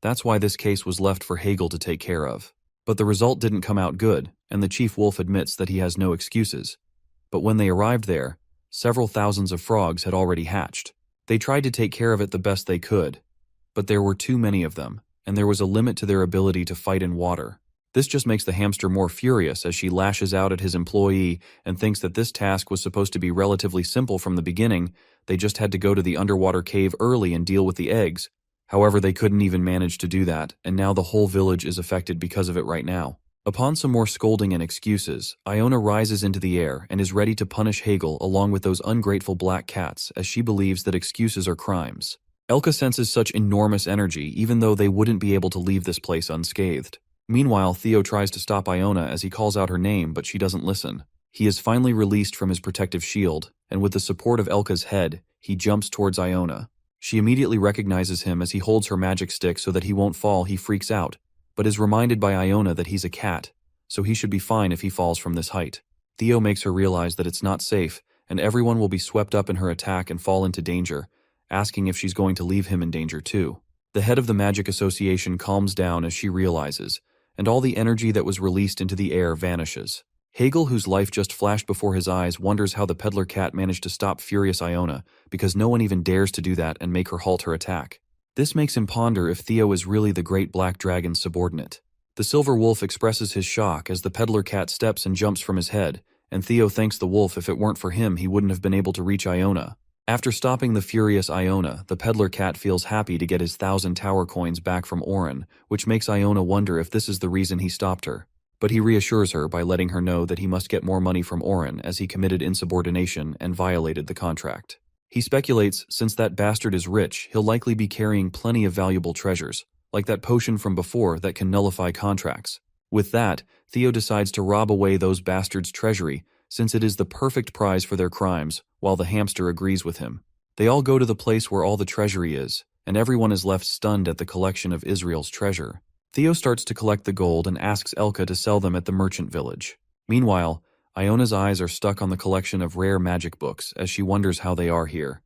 That's why this case was left for Hegel to take care of. But the result didn't come out good, and the Chief Wolf admits that he has no excuses. But when they arrived there, several thousands of frogs had already hatched. They tried to take care of it the best they could, but there were too many of them, and there was a limit to their ability to fight in water. This just makes the hamster more furious as she lashes out at his employee and thinks that this task was supposed to be relatively simple from the beginning. They just had to go to the underwater cave early and deal with the eggs. However, they couldn't even manage to do that, and now the whole village is affected because of it right now. Upon some more scolding and excuses, Iona rises into the air and is ready to punish Hegel along with those ungrateful black cats, as she believes that excuses are crimes. Elka senses such enormous energy even though they wouldn't be able to leave this place unscathed. Meanwhile, Theo tries to stop Iona as he calls out her name, but she doesn't listen. He is finally released from his protective shield, and with the support of Elka's head, he jumps towards Iona. She immediately recognizes him as he holds her magic stick so that he won't fall. He freaks out, but is reminded by Iona that he's a cat, so he should be fine if he falls from this height. Theo makes her realize that it's not safe, and everyone will be swept up in her attack and fall into danger, asking if she's going to leave him in danger too. The head of the Magic Association calms down as she realizes, and all the energy that was released into the air vanishes. Hegel, whose life just flashed before his eyes, wonders how the peddler cat managed to stop furious Iona, because no one even dares to do that and make her halt her attack. This makes him ponder if Theo is really the Great Black Dragon's subordinate. The Silver Wolf expresses his shock as the peddler cat steps and jumps from his head, and Theo thanks the wolf. If it weren't for him, he wouldn't have been able to reach Iona. After stopping the furious Iona, the peddler cat feels happy to get his 1,000 tower coins back from Oren, which makes Iona wonder if this is the reason he stopped her. But he reassures her by letting her know that he must get more money from Oren as he committed insubordination and violated the contract. He speculates, since that bastard is rich, he'll likely be carrying plenty of valuable treasures, like that potion from before that can nullify contracts. With that, Theo decides to rob away those bastards' treasury, since it is the perfect prize for their crimes, while the hamster agrees with him. They all go to the place where all the treasury is, and everyone is left stunned at the collection of Israel's treasure. Theo starts to collect the gold and asks Elka to sell them at the merchant village. Meanwhile, Iona's eyes are stuck on the collection of rare magic books as she wonders how they are here.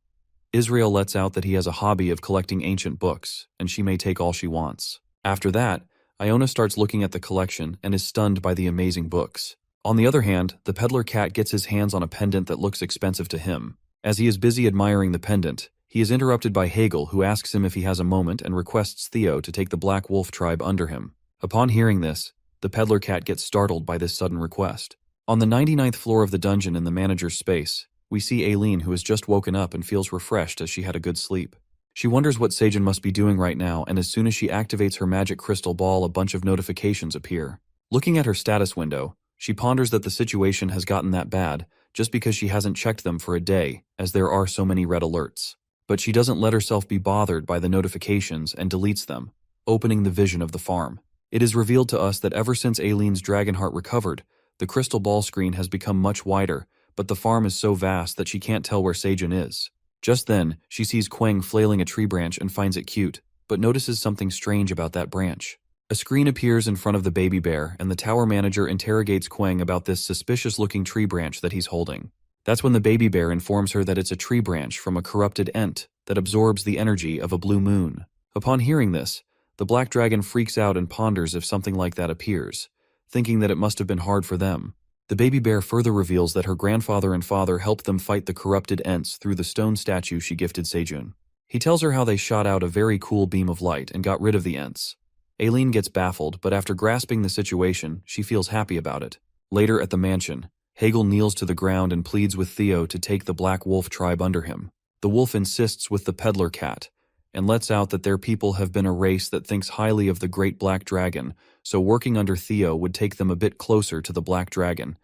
Israel lets out that he has a hobby of collecting ancient books, and she may take all she wants. After that, Iona starts looking at the collection and is stunned by the amazing books. On the other hand, the peddler cat gets his hands on a pendant that looks expensive to him. As he is busy admiring the pendant, he is interrupted by Hegel, who asks him if he has a moment and requests Theo to take the Black Wolf tribe under him. Upon hearing this, the peddler cat gets startled by this sudden request. On the 99th floor of the dungeon in the manager's space, we see Aileen, who has just woken up and feels refreshed as she had a good sleep. She wonders what Seijin must be doing right now, and as soon as she activates her magic crystal ball, a bunch of notifications appear. Looking at her status window, she ponders that the situation has gotten that bad just because she hasn't checked them for a day, as there are so many red alerts. but she doesn't let herself be bothered by the notifications and deletes them, opening the vision of the farm. It is revealed to us that ever since Aileen's dragon heart recovered, the crystal ball screen has become much wider, but the farm is so vast that she can't tell where Seijun is. Just then, she sees Quang flailing a tree branch and finds it cute, but notices something strange about that branch. A screen appears in front of the baby bear, and the tower manager interrogates Quang about this suspicious-looking tree branch that he's holding. That's when the baby bear informs her that it's a tree branch from a corrupted ent that absorbs the energy of a blue moon. Upon hearing this, the black dragon freaks out and ponders if something like that appears, thinking that it must have been hard for them. The baby bear further reveals that her grandfather and father helped them fight the corrupted ents through the stone statue she gifted Seijun. He tells her how they shot out a very cool beam of light and got rid of the ents. Aileen gets baffled, but after grasping the situation, she feels happy about it. Later at the mansion, Hegel kneels to the ground and pleads with Theo to take the Black Wolf tribe under him. The wolf insists with the peddler cat, and lets out that their people have been a race that thinks highly of the great black dragon, so working under Theo would take them a bit closer to the black dragon,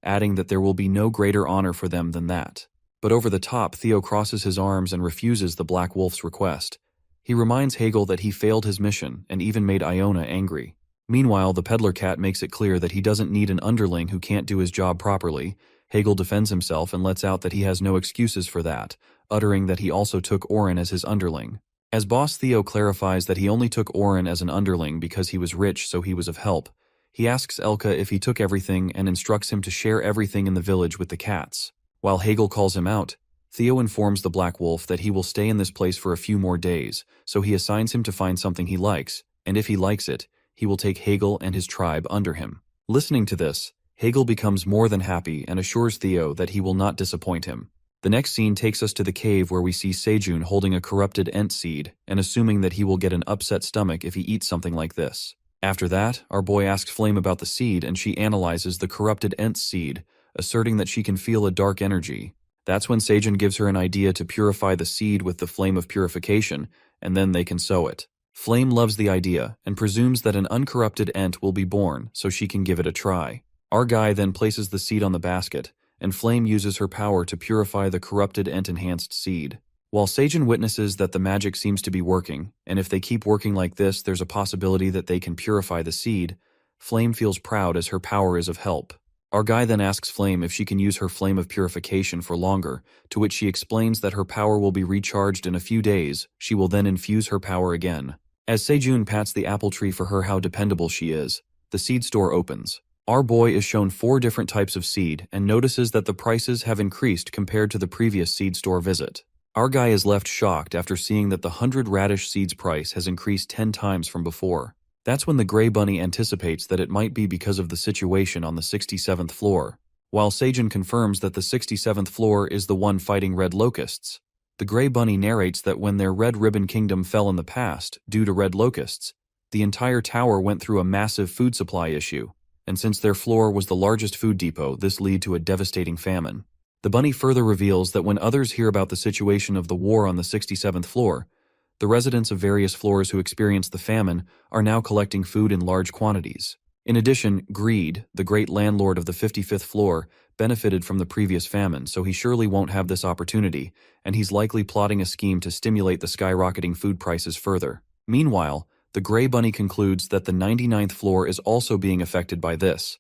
adding that there will be no greater honor for them than that. But over the top, Theo crosses his arms and refuses the Black Wolf's request. He reminds Hegel that he failed his mission and even made Iona angry. Meanwhile, the peddler cat makes it clear that he doesn't need an underling who can't do his job properly. Hegel defends himself and lets out that he has no excuses for that, uttering that he also took Oren as his underling. As boss, Theo clarifies that he only took Oren as an underling because he was rich, so he was of help. He asks Elka if he took everything and instructs him to share everything in the village with the cats. While Hegel calls him out, Theo informs the Black Wolf that he will stay in this place for a few more days, so he assigns him to find something he likes, and if he likes it, he will take Hegel and his tribe under him. Listening to this, Hegel becomes more than happy and assures Theo that he will not disappoint him. The next scene takes us to the cave where we see Seijun holding a corrupted ent seed and assuming that he will get an upset stomach if he eats something like this. After that, our boy asks Flame about the seed and she analyzes the corrupted ent seed, asserting that she can feel a dark energy. That's when Seijun gives her an idea to purify the seed with the flame of purification, and then they can sow it. Flame loves the idea and presumes that an uncorrupted ent will be born, so she can give it a try. Our guy then places the seed on the basket, and Flame uses her power to purify the corrupted ent-enhanced seed. While Seijun witnesses that the magic seems to be working, and if they keep working like this, there's a possibility that they can purify the seed, Flame feels proud as her power is of help. Our guy then asks Flame if she can use her flame of purification for longer, to which she explains that her power will be recharged in a few days. She will then infuse her power again. As Seijun pats the apple tree for her how dependable she is, the seed store opens. Our boy is shown 4 different types of seed and notices that the prices have increased compared to the previous seed store visit. Our guy is left shocked after seeing that the 100 radish seeds price has increased 10 times from before. That's when the Grey Bunny anticipates that it might be because of the situation on the 67th floor, while Seijun confirms that the 67th floor is the one fighting red locusts. The Grey Bunny narrates that when their Red Ribbon Kingdom fell in the past, due to red locusts, the entire tower went through a massive food supply issue, and since their floor was the largest food depot, this led to a devastating famine. The bunny further reveals that when others hear about the situation of the war on the 67th floor, the residents of various floors who experienced the famine are now collecting food in large quantities. In addition, Greed, the great landlord of the 55th floor, benefited from the previous famine, so he surely won't have this opportunity, and he's likely plotting a scheme to stimulate the skyrocketing food prices further. Meanwhile, the Grey Bunny concludes that the 99th floor is also being affected by this.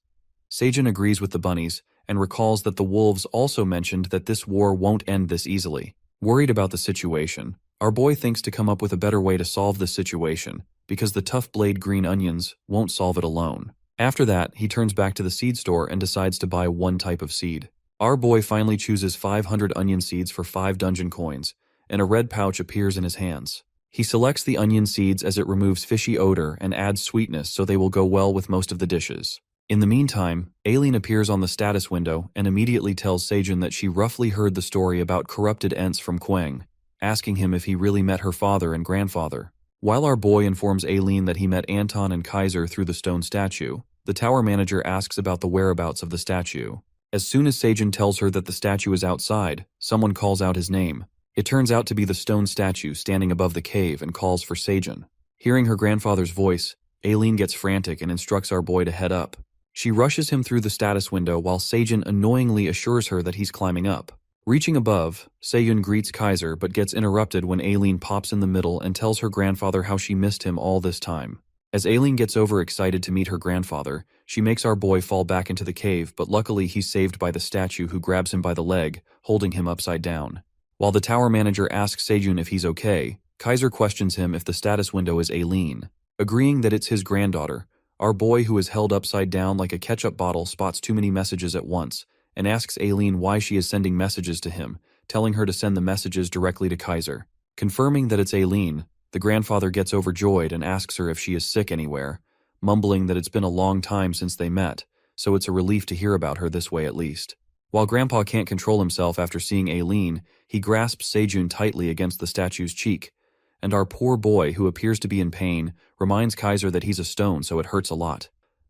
Seijun agrees with the bunnies and recalls that the wolves also mentioned that this war won't end this easily. Worried about the situation, our boy thinks to come up with a better way to solve this situation, because the tough blade green onions won't solve it alone. After that, he turns back to the seed store and decides to buy one type of seed. Our boy finally chooses 500 onion seeds for 5 dungeon coins, and a red pouch appears in his hands. He selects the onion seeds as it removes fishy odor and adds sweetness so they will go well with most of the dishes. In the meantime, Aileen appears on the status window and immediately tells Seijun that she roughly heard the story about corrupted ents from Quang, asking him if he really met her father and grandfather. While our boy informs Aileen that he met Anton and Kaiser through the stone statue, the tower manager asks about the whereabouts of the statue. As soon as Seijun tells her that the statue is outside, someone calls out his name. It turns out to be the stone statue standing above the cave and calls for Seijun. Hearing her grandfather's voice, Aileen gets frantic and instructs our boy to head up. She rushes him through the status window while Seijun annoyingly assures her that he's climbing up. Reaching above, Seyun greets Kaiser but gets interrupted when Aileen pops in the middle and tells her grandfather how she missed him all this time. As Aileen gets overexcited to meet her grandfather, she makes our boy fall back into the cave, but luckily he's saved by the statue who grabs him by the leg, holding him upside down. While the tower manager asks Sejun if he's okay, Kaiser questions him if the status window is Aileen. Agreeing that it's his granddaughter, our boy, who is held upside down like a ketchup bottle, spots too many messages at once and asks Aileen why she is sending messages to him, telling her to send the messages directly to Kaiser. Confirming that it's Aileen, the grandfather gets overjoyed and asks her if she is sick anywhere, mumbling that it's been a long time since they met, so it's a relief to hear about her this way at least. While Grandpa can't control himself after seeing Aileen, he grasps Sejun tightly against the statue's cheek, and our poor boy, who appears to be in pain, reminds Kaiser that he's a stone, so it hurts a lot.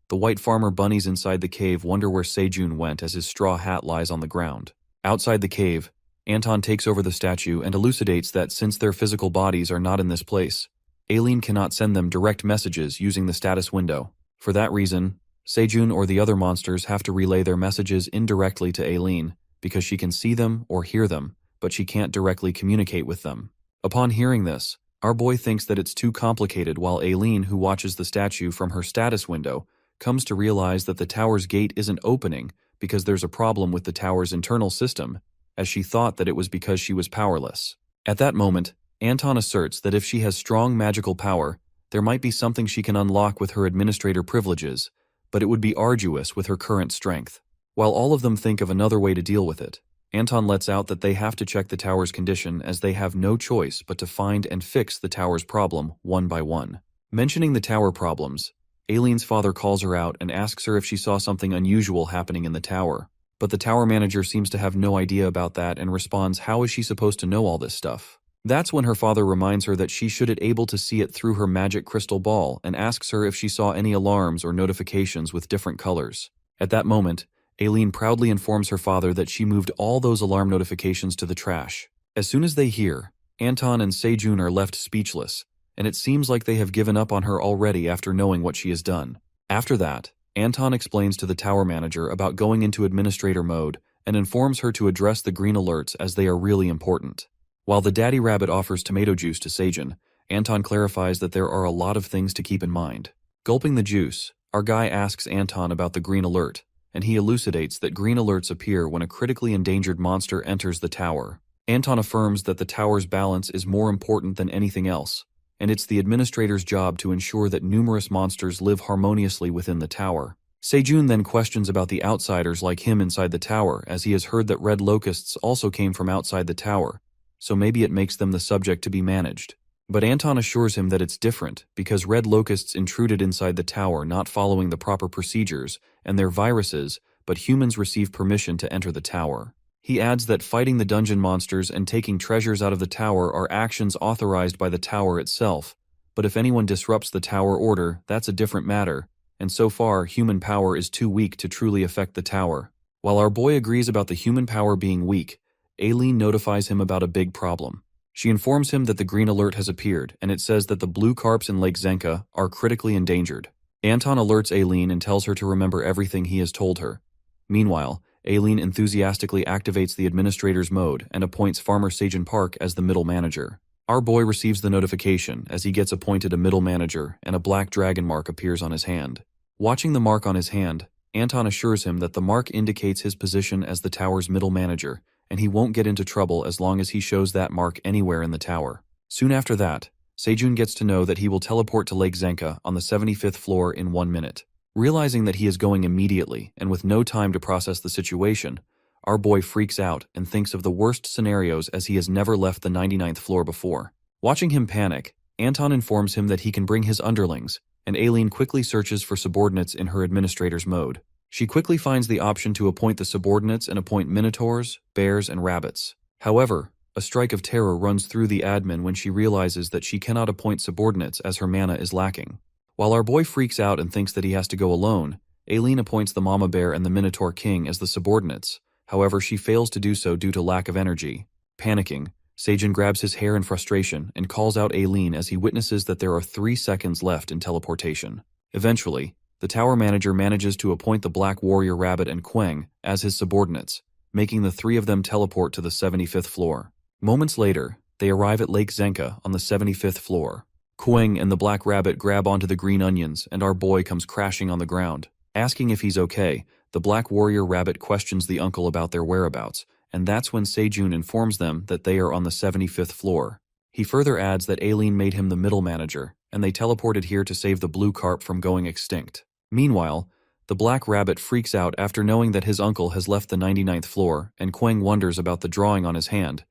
The white farmer bunnies inside the cave wonder where Sejun went as his straw hat lies on the ground. Outside the cave, Anton takes over the statue and elucidates that since their physical bodies are not in this place, Aileen cannot send them direct messages using the status window. For that reason, Sejun or the other monsters have to relay their messages indirectly to Aileen because she can see them or hear them, but she can't directly communicate with them. Upon hearing this, our boy thinks that it's too complicated, while Aileen, who watches the statue from her status window, comes to realize that the tower's gate isn't opening because there's a problem with the tower's internal system, as she thought that it was because she was powerless. At that moment, Anton asserts that if she has strong magical power, there might be something she can unlock with her administrator privileges, but it would be arduous with her current strength. While all of them think of another way to deal with it, Anton lets out that they have to check the tower's condition, as they have no choice but to find and fix the tower's problem one by one. Mentioning the tower problems, Aileen's father calls her out and asks her if she saw something unusual happening in the tower. But the tower manager seems to have no idea about that and responds, how is she supposed to know all this stuff? That's when her father reminds her that she should be able to see it through her magic crystal ball and asks her if she saw any alarms or notifications with different colors. At that moment, Aileen proudly informs her father that she moved all those alarm notifications to the trash. As soon as they hear, Anton and Sejun are left speechless, and it seems like they have given up on her already after knowing what she has done. After that, Anton explains to the tower manager about going into administrator mode and informs her to address the green alerts as they are really important. While the daddy rabbit offers tomato juice to Sejun, Anton clarifies that there are a lot of things to keep in mind. Gulping the juice, our guy asks Anton about the green alert, and he elucidates that green alerts appear when a critically endangered monster enters the tower. Anton affirms that the tower's balance is more important than anything else, and it's the administrator's job to ensure that numerous monsters live harmoniously within the tower. Sejun then questions about the outsiders like him inside the tower, as he has heard that red locusts also came from outside the tower, so maybe it makes them the subject to be managed. But Anton assures him that it's different, because red locusts intruded inside the tower not following the proper procedures, and they're viruses, but humans receive permission to enter the tower. He adds that fighting the dungeon monsters and taking treasures out of the tower are actions authorized by the tower itself, but if anyone disrupts the tower order, that's a different matter, and so far human power is too weak to truly affect the tower. While our boy agrees about the human power being weak, Aileen notifies him about a big problem. She informs him that the green alert has appeared, and it says that the blue carps in Lake Zenka are critically endangered. Anton alerts Aileen and tells her to remember everything he has told her. Meanwhile, Aileen enthusiastically activates the administrator's mode and appoints Farmer Sejun Park as the middle manager. Our boy receives the notification as he gets appointed a middle manager, and a black dragon mark appears on his hand. Watching the mark on his hand, Anton assures him that the mark indicates his position as the tower's middle manager, and he won't get into trouble as long as he shows that mark anywhere in the tower. Soon after that, Sejun gets to know that he will teleport to Lake Zenka on the 75th floor in 1 minute. Realizing that he is going immediately, and with no time to process the situation, our boy freaks out and thinks of the worst scenarios as he has never left the 99th floor before. Watching him panic, Anton informs him that he can bring his underlings, and Aileen quickly searches for subordinates in her administrator's mode. She quickly finds the option to appoint the subordinates and appoint minotaurs, bears, and rabbits. However, a strike of terror runs through the admin when she realizes that she cannot appoint subordinates as her mana is lacking. While our boy freaks out and thinks that he has to go alone, Aileen appoints the Mama Bear and the Minotaur King as the subordinates. However, she fails to do so due to lack of energy. Panicking, Sejun grabs his hair in frustration and calls out Aileen as he witnesses that there are 3 seconds left in teleportation. Eventually, the tower manager manages to appoint the Black Warrior Rabbit and Queng as his subordinates, making the three of them teleport to the 75th floor. Moments later, they arrive at Lake Zenka on the 75th floor. Quang and the Black Rabbit grab onto the green onions, and our boy comes crashing on the ground. Asking if he's okay, the Black Warrior Rabbit questions the uncle about their whereabouts, and that's when Sejun informs them that they are on the 75th floor. He further adds that Aileen made him the middle manager, and they teleported here to save the blue carp from going extinct. Meanwhile, the Black Rabbit freaks out after knowing that his uncle has left the 99th floor, and Quang wonders about the drawing on his hand.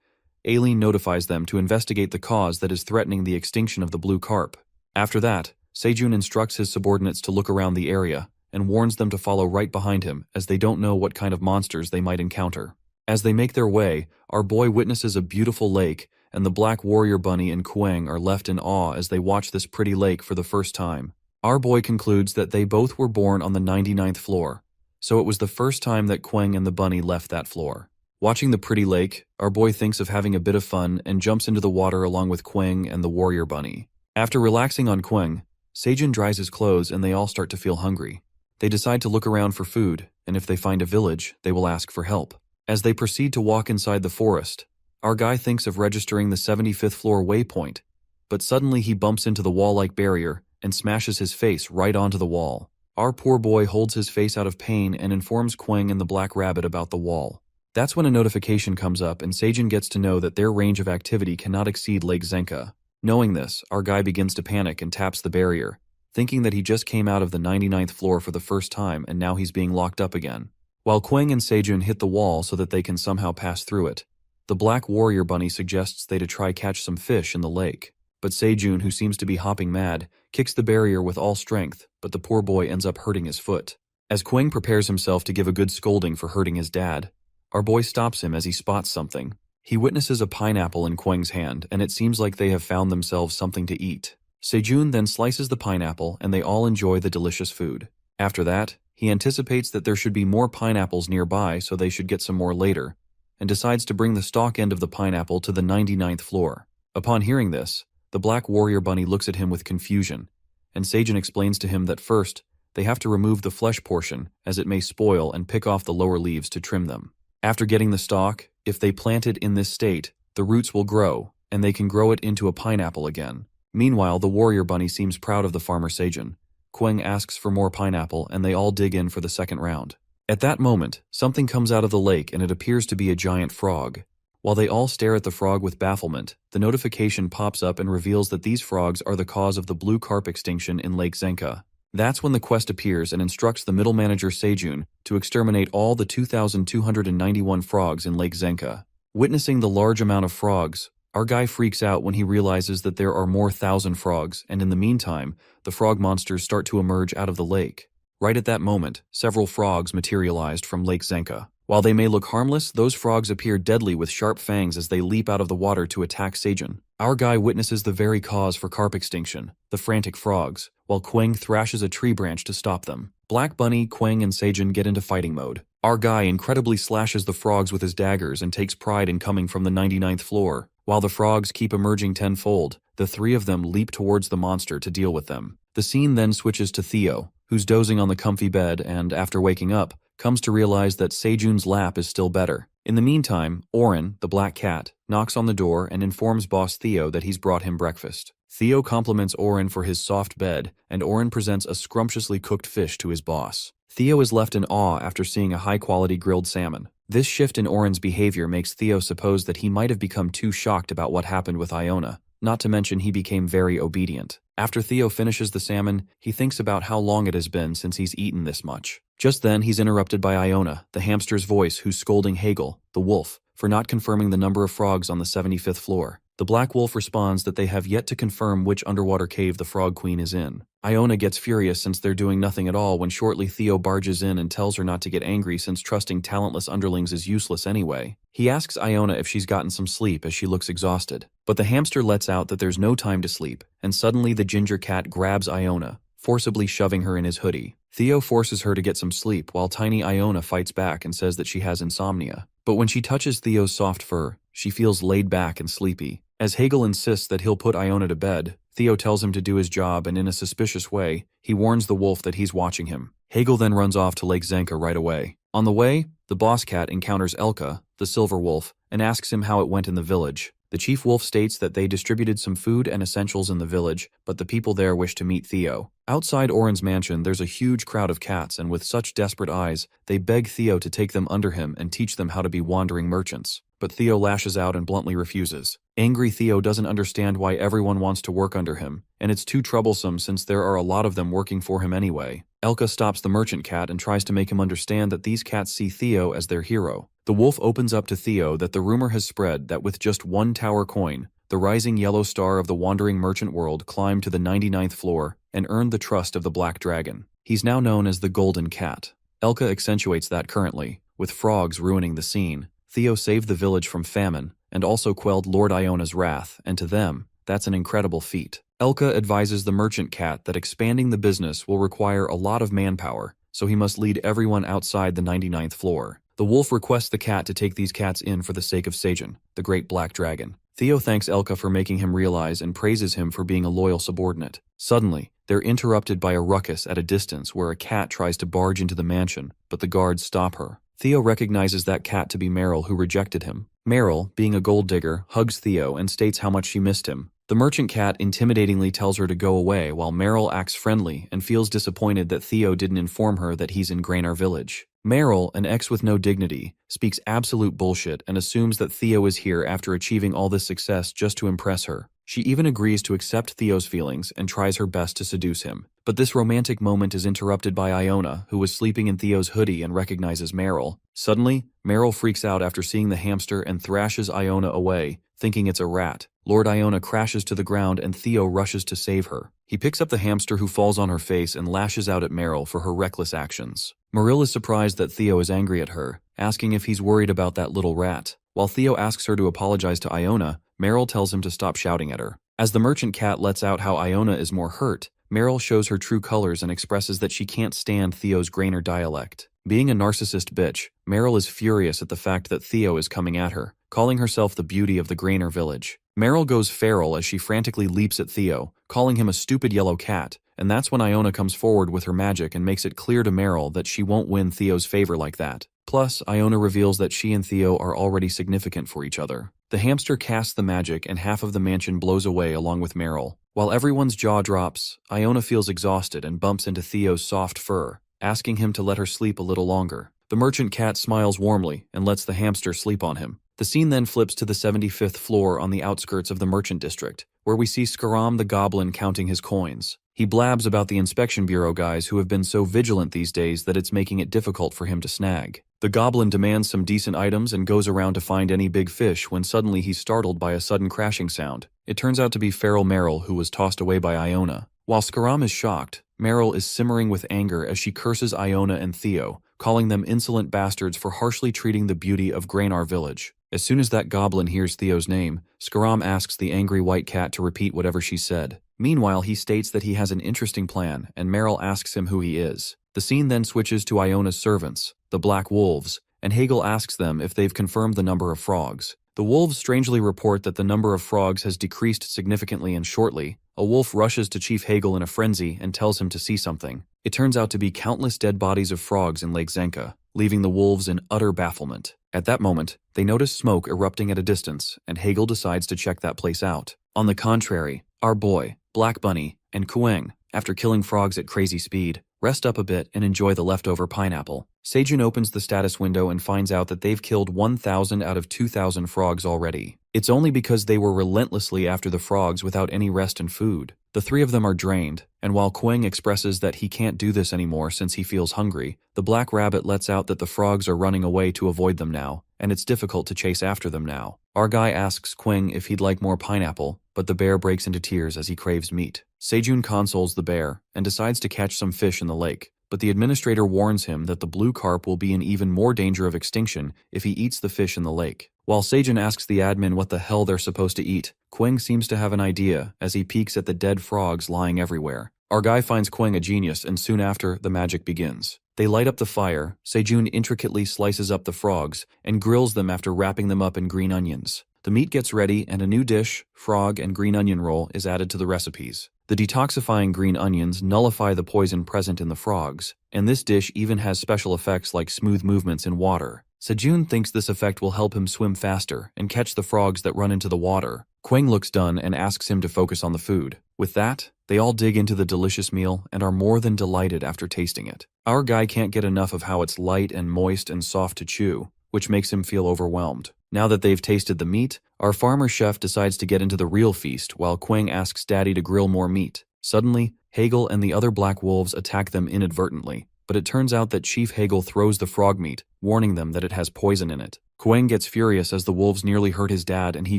Aileen notifies them to investigate the cause that is threatening the extinction of the blue carp. After that, Sejun instructs his subordinates to look around the area, and warns them to follow right behind him as they don't know what kind of monsters they might encounter. As they make their way, our boy witnesses a beautiful lake, and the Black Warrior Bunny and Quang are left in awe as they watch this pretty lake for the first time. Our boy concludes that they both were born on the 99th floor, so it was the first time that Quang and the bunny left that floor. Watching the pretty lake, our boy thinks of having a bit of fun and jumps into the water along with Quang and the warrior bunny. After relaxing on Quang, Sejun dries his clothes and they all start to feel hungry. They decide to look around for food, and if they find a village, they will ask for help. As they proceed to walk inside the forest, our guy thinks of registering the 75th floor waypoint, but suddenly he bumps into the wall-like barrier and smashes his face right onto the wall. Our poor boy holds his face out of pain and informs Quang and the Black Rabbit about the wall. That's when a notification comes up and Sejun gets to know that their range of activity cannot exceed Lake Zenka. Knowing this, our guy begins to panic and taps the barrier, thinking that he just came out of the 99th floor for the first time and now he's being locked up again. While Quang and Sejun hit the wall so that they can somehow pass through it, the Black Warrior Bunny suggests they to try catch some fish in the lake. But Sejun, who seems to be hopping mad, kicks the barrier with all strength, but the poor boy ends up hurting his foot. As Quang prepares himself to give a good scolding for hurting his dad, our boy stops him as he spots something. He witnesses a pineapple in Quang's hand, and it seems like they have found themselves something to eat. Sejun then slices the pineapple, and they all enjoy the delicious food. After that, he anticipates that there should be more pineapples nearby, so they should get some more later, and decides to bring the stalk end of the pineapple to the 99th floor. Upon hearing this, the Black Warrior Bunny looks at him with confusion, and Sejun explains to him that first, they have to remove the flesh portion, as it may spoil, and pick off the lower leaves to trim them. After getting the stalk, if they plant it in this state, the roots will grow, and they can grow it into a pineapple again. Meanwhile, the Warrior Bunny seems proud of the farmer Sejun. Quang asks for more pineapple, and they all dig in for the second round. At that moment, something comes out of the lake and it appears to be a giant frog. While they all stare at the frog with bafflement, the notification pops up and reveals that these frogs are the cause of the blue carp extinction in Lake Zenka. That's when the quest appears and instructs the middle manager Sejun to exterminate all the 2,291 frogs in Lake Zenka. Witnessing the large amount of frogs, our guy freaks out when he realizes that there are more 1,000 frogs, and in the meantime, the frog monsters start to emerge out of the lake. Right at that moment, several frogs materialized from Lake Zenka. While they may look harmless, those frogs appear deadly with sharp fangs as they leap out of the water to attack Sejun. Our guy witnesses the very cause for carp extinction, the frantic frogs, while Quang thrashes a tree branch to stop them. Black Bunny, Quang, and Sejun get into fighting mode. Our guy incredibly slashes the frogs with his daggers and takes pride in coming from the 99th floor. While the frogs keep emerging tenfold, the three of them leap towards the monster to deal with them. The scene then switches to Theo, who's dozing on the comfy bed and, after waking up, comes to realize that Sejun's lap is still better. In the meantime, Oren, the black cat, knocks on the door and informs boss Theo that he's brought him breakfast. Theo compliments Oren for his soft bed, and Oren presents a scrumptiously cooked fish to his boss. Theo is left in awe after seeing a high-quality grilled salmon. This shift in Oren's behavior makes Theo suppose that he might have become too shocked about what happened with Iona, not to mention he became very obedient. After Theo finishes the salmon, he thinks about how long it has been since he's eaten this much. Just then, he's interrupted by Iona, the hamster's voice, who's scolding Hegel, the wolf, for not confirming the number of frogs on the 75th floor. The Black Wolf responds that they have yet to confirm which underwater cave the Frog Queen is in. Iona gets furious since they're doing nothing at all when shortly Theo barges in and tells her not to get angry since trusting talentless underlings is useless anyway. He asks Iona if she's gotten some sleep as she looks exhausted. But the hamster lets out that there's no time to sleep, and suddenly the ginger cat grabs Iona, forcibly shoving her in his hoodie. Theo forces her to get some sleep while tiny Iona fights back and says that she has insomnia. But when she touches Theo's soft fur, she feels laid back and sleepy. As Hegel insists that he'll put Iona to bed, Theo tells him to do his job, and in a suspicious way, he warns the wolf that he's watching him. Hegel then runs off to Lake Zenka right away. On the way, the boss cat encounters Elka, the silver wolf, and asks him how it went in the village. The chief wolf states that they distributed some food and essentials in the village, but the people there wish to meet Theo. Outside Oren's mansion, there's a huge crowd of cats, and with such desperate eyes, they beg Theo to take them under him and teach them how to be wandering merchants. But Theo lashes out and bluntly refuses. Angry Theo doesn't understand why everyone wants to work under him, and it's too troublesome since there are a lot of them working for him anyway. Elka stops the merchant cat and tries to make him understand that these cats see Theo as their hero. The wolf opens up to Theo that the rumor has spread that with just one tower coin, the rising yellow star of the wandering merchant world climbed to the 99th floor and earned the trust of the Black Dragon. He's now known as the Golden Cat. Elka accentuates that currently, with frogs ruining the scene. Theo saved the village from famine, and also quelled Lord Iona's wrath, and to them, that's an incredible feat. Elka advises the merchant cat that expanding the business will require a lot of manpower, so he must lead everyone outside the 99th floor. The wolf requests the cat to take these cats in for the sake of Seijun, the great black dragon. Theo thanks Elka for making him realize and praises him for being a loyal subordinate. Suddenly, they're interrupted by a ruckus at a distance where a cat tries to barge into the mansion, but the guards stop her. Theo recognizes that cat to be Meryl, who rejected him. Meryl, being a gold digger, hugs Theo and states how much she missed him. The merchant cat intimidatingly tells her to go away while Meryl acts friendly and feels disappointed that Theo didn't inform her that he's in Grainar village. Meryl, an ex with no dignity, speaks absolute bullshit and assumes that Theo is here after achieving all this success just to impress her. She even agrees to accept Theo's feelings and tries her best to seduce him. But this romantic moment is interrupted by Iona, who was sleeping in Theo's hoodie and recognizes Meryl. Suddenly, Meryl freaks out after seeing the hamster and thrashes Iona away, thinking it's a rat. Lord Iona crashes to the ground and Theo rushes to save her. He picks up the hamster, who falls on her face and lashes out at Meryl for her reckless actions. Meryl is surprised that Theo is angry at her, asking if he's worried about that little rat. While Theo asks her to apologize to Iona, Meryl tells him to stop shouting at her. As the merchant cat lets out how Iona is more hurt, Meryl shows her true colors and expresses that she can't stand Theo's Grainar dialect. Being a narcissist bitch, Meryl is furious at the fact that Theo is coming at her, calling herself the beauty of the Grainar village. Meryl goes feral as she frantically leaps at Theo, calling him a stupid yellow cat, and that's when Iona comes forward with her magic and makes it clear to Meryl that she won't win Theo's favor like that. Plus, Iona reveals that she and Theo are already significant for each other. The hamster casts the magic and half of the mansion blows away along with Meryl. While everyone's jaw drops, Iona feels exhausted and bumps into Theo's soft fur, asking him to let her sleep a little longer. The merchant cat smiles warmly and lets the hamster sleep on him. The scene then flips to the 75th floor on the outskirts of the merchant district, where we see Skaram the goblin counting his coins. He blabs about the inspection bureau guys who have been so vigilant these days that it's making it difficult for him to snag. The goblin demands some decent items and goes around to find any big fish when suddenly he's startled by a sudden crashing sound. It turns out to be feral Meryl, who was tossed away by Iona. While Skaram is shocked, Meryl is simmering with anger as she curses Iona and Theo, calling them insolent bastards for harshly treating the beauty of Grainar village. As soon as that goblin hears Theo's name, Skaram asks the angry white cat to repeat whatever she said. Meanwhile, he states that he has an interesting plan, and Meryl asks him who he is. The scene then switches to Iona's servants, the Black Wolves, and Hegel asks them if they've confirmed the number of frogs. The wolves strangely report that the number of frogs has decreased significantly, and shortly, a wolf rushes to Chief Hegel in a frenzy and tells him to see something. It turns out to be countless dead bodies of frogs in Lake Zenka, leaving the wolves in utter bafflement. At that moment, they notice smoke erupting at a distance, and Hegel decides to check that place out. On the contrary, our boy, Black Bunny, and Kueng, after killing frogs at crazy speed, rest up a bit and enjoy the leftover pineapple. Seijun opens the status window and finds out that they've killed 1,000 out of 2,000 frogs already. It's only because they were relentlessly after the frogs without any rest and food. The three of them are drained, and while Kueng expresses that he can't do this anymore since he feels hungry, the black rabbit lets out that the frogs are running away to avoid them now, and it's difficult to chase after them now. Our guy asks Kueng if he'd like more pineapple, but the bear breaks into tears as he craves meat. Seijun consoles the bear and decides to catch some fish in the lake, but the administrator warns him that the blue carp will be in even more danger of extinction if he eats the fish in the lake. While Seijun asks the admin what the hell they're supposed to eat, Kueng seems to have an idea as he peeks at the dead frogs lying everywhere. Our guy finds Kueng a genius, and soon after, the magic begins. They light up the fire, Seijun intricately slices up the frogs, and grills them after wrapping them up in green onions. The meat gets ready and a new dish, frog and green onion roll, is added to the recipes. The detoxifying green onions nullify the poison present in the frogs, and this dish even has special effects like smooth movements in water. Sejun thinks this effect will help him swim faster and catch the frogs that run into the water. Kwang looks done and asks him to focus on the food. With that, they all dig into the delicious meal and are more than delighted after tasting it. Our guy can't get enough of how it's light and moist and soft to chew, which makes him feel overwhelmed. Now that they've tasted the meat, our farmer chef decides to get into the real feast while Kwang asks Daddy to grill more meat. Suddenly, Hegel and the other black wolves attack them inadvertently, but it turns out that Chief Hegel throws the frog meat, warning them that it has poison in it. Kwang gets furious as the wolves nearly hurt his dad and he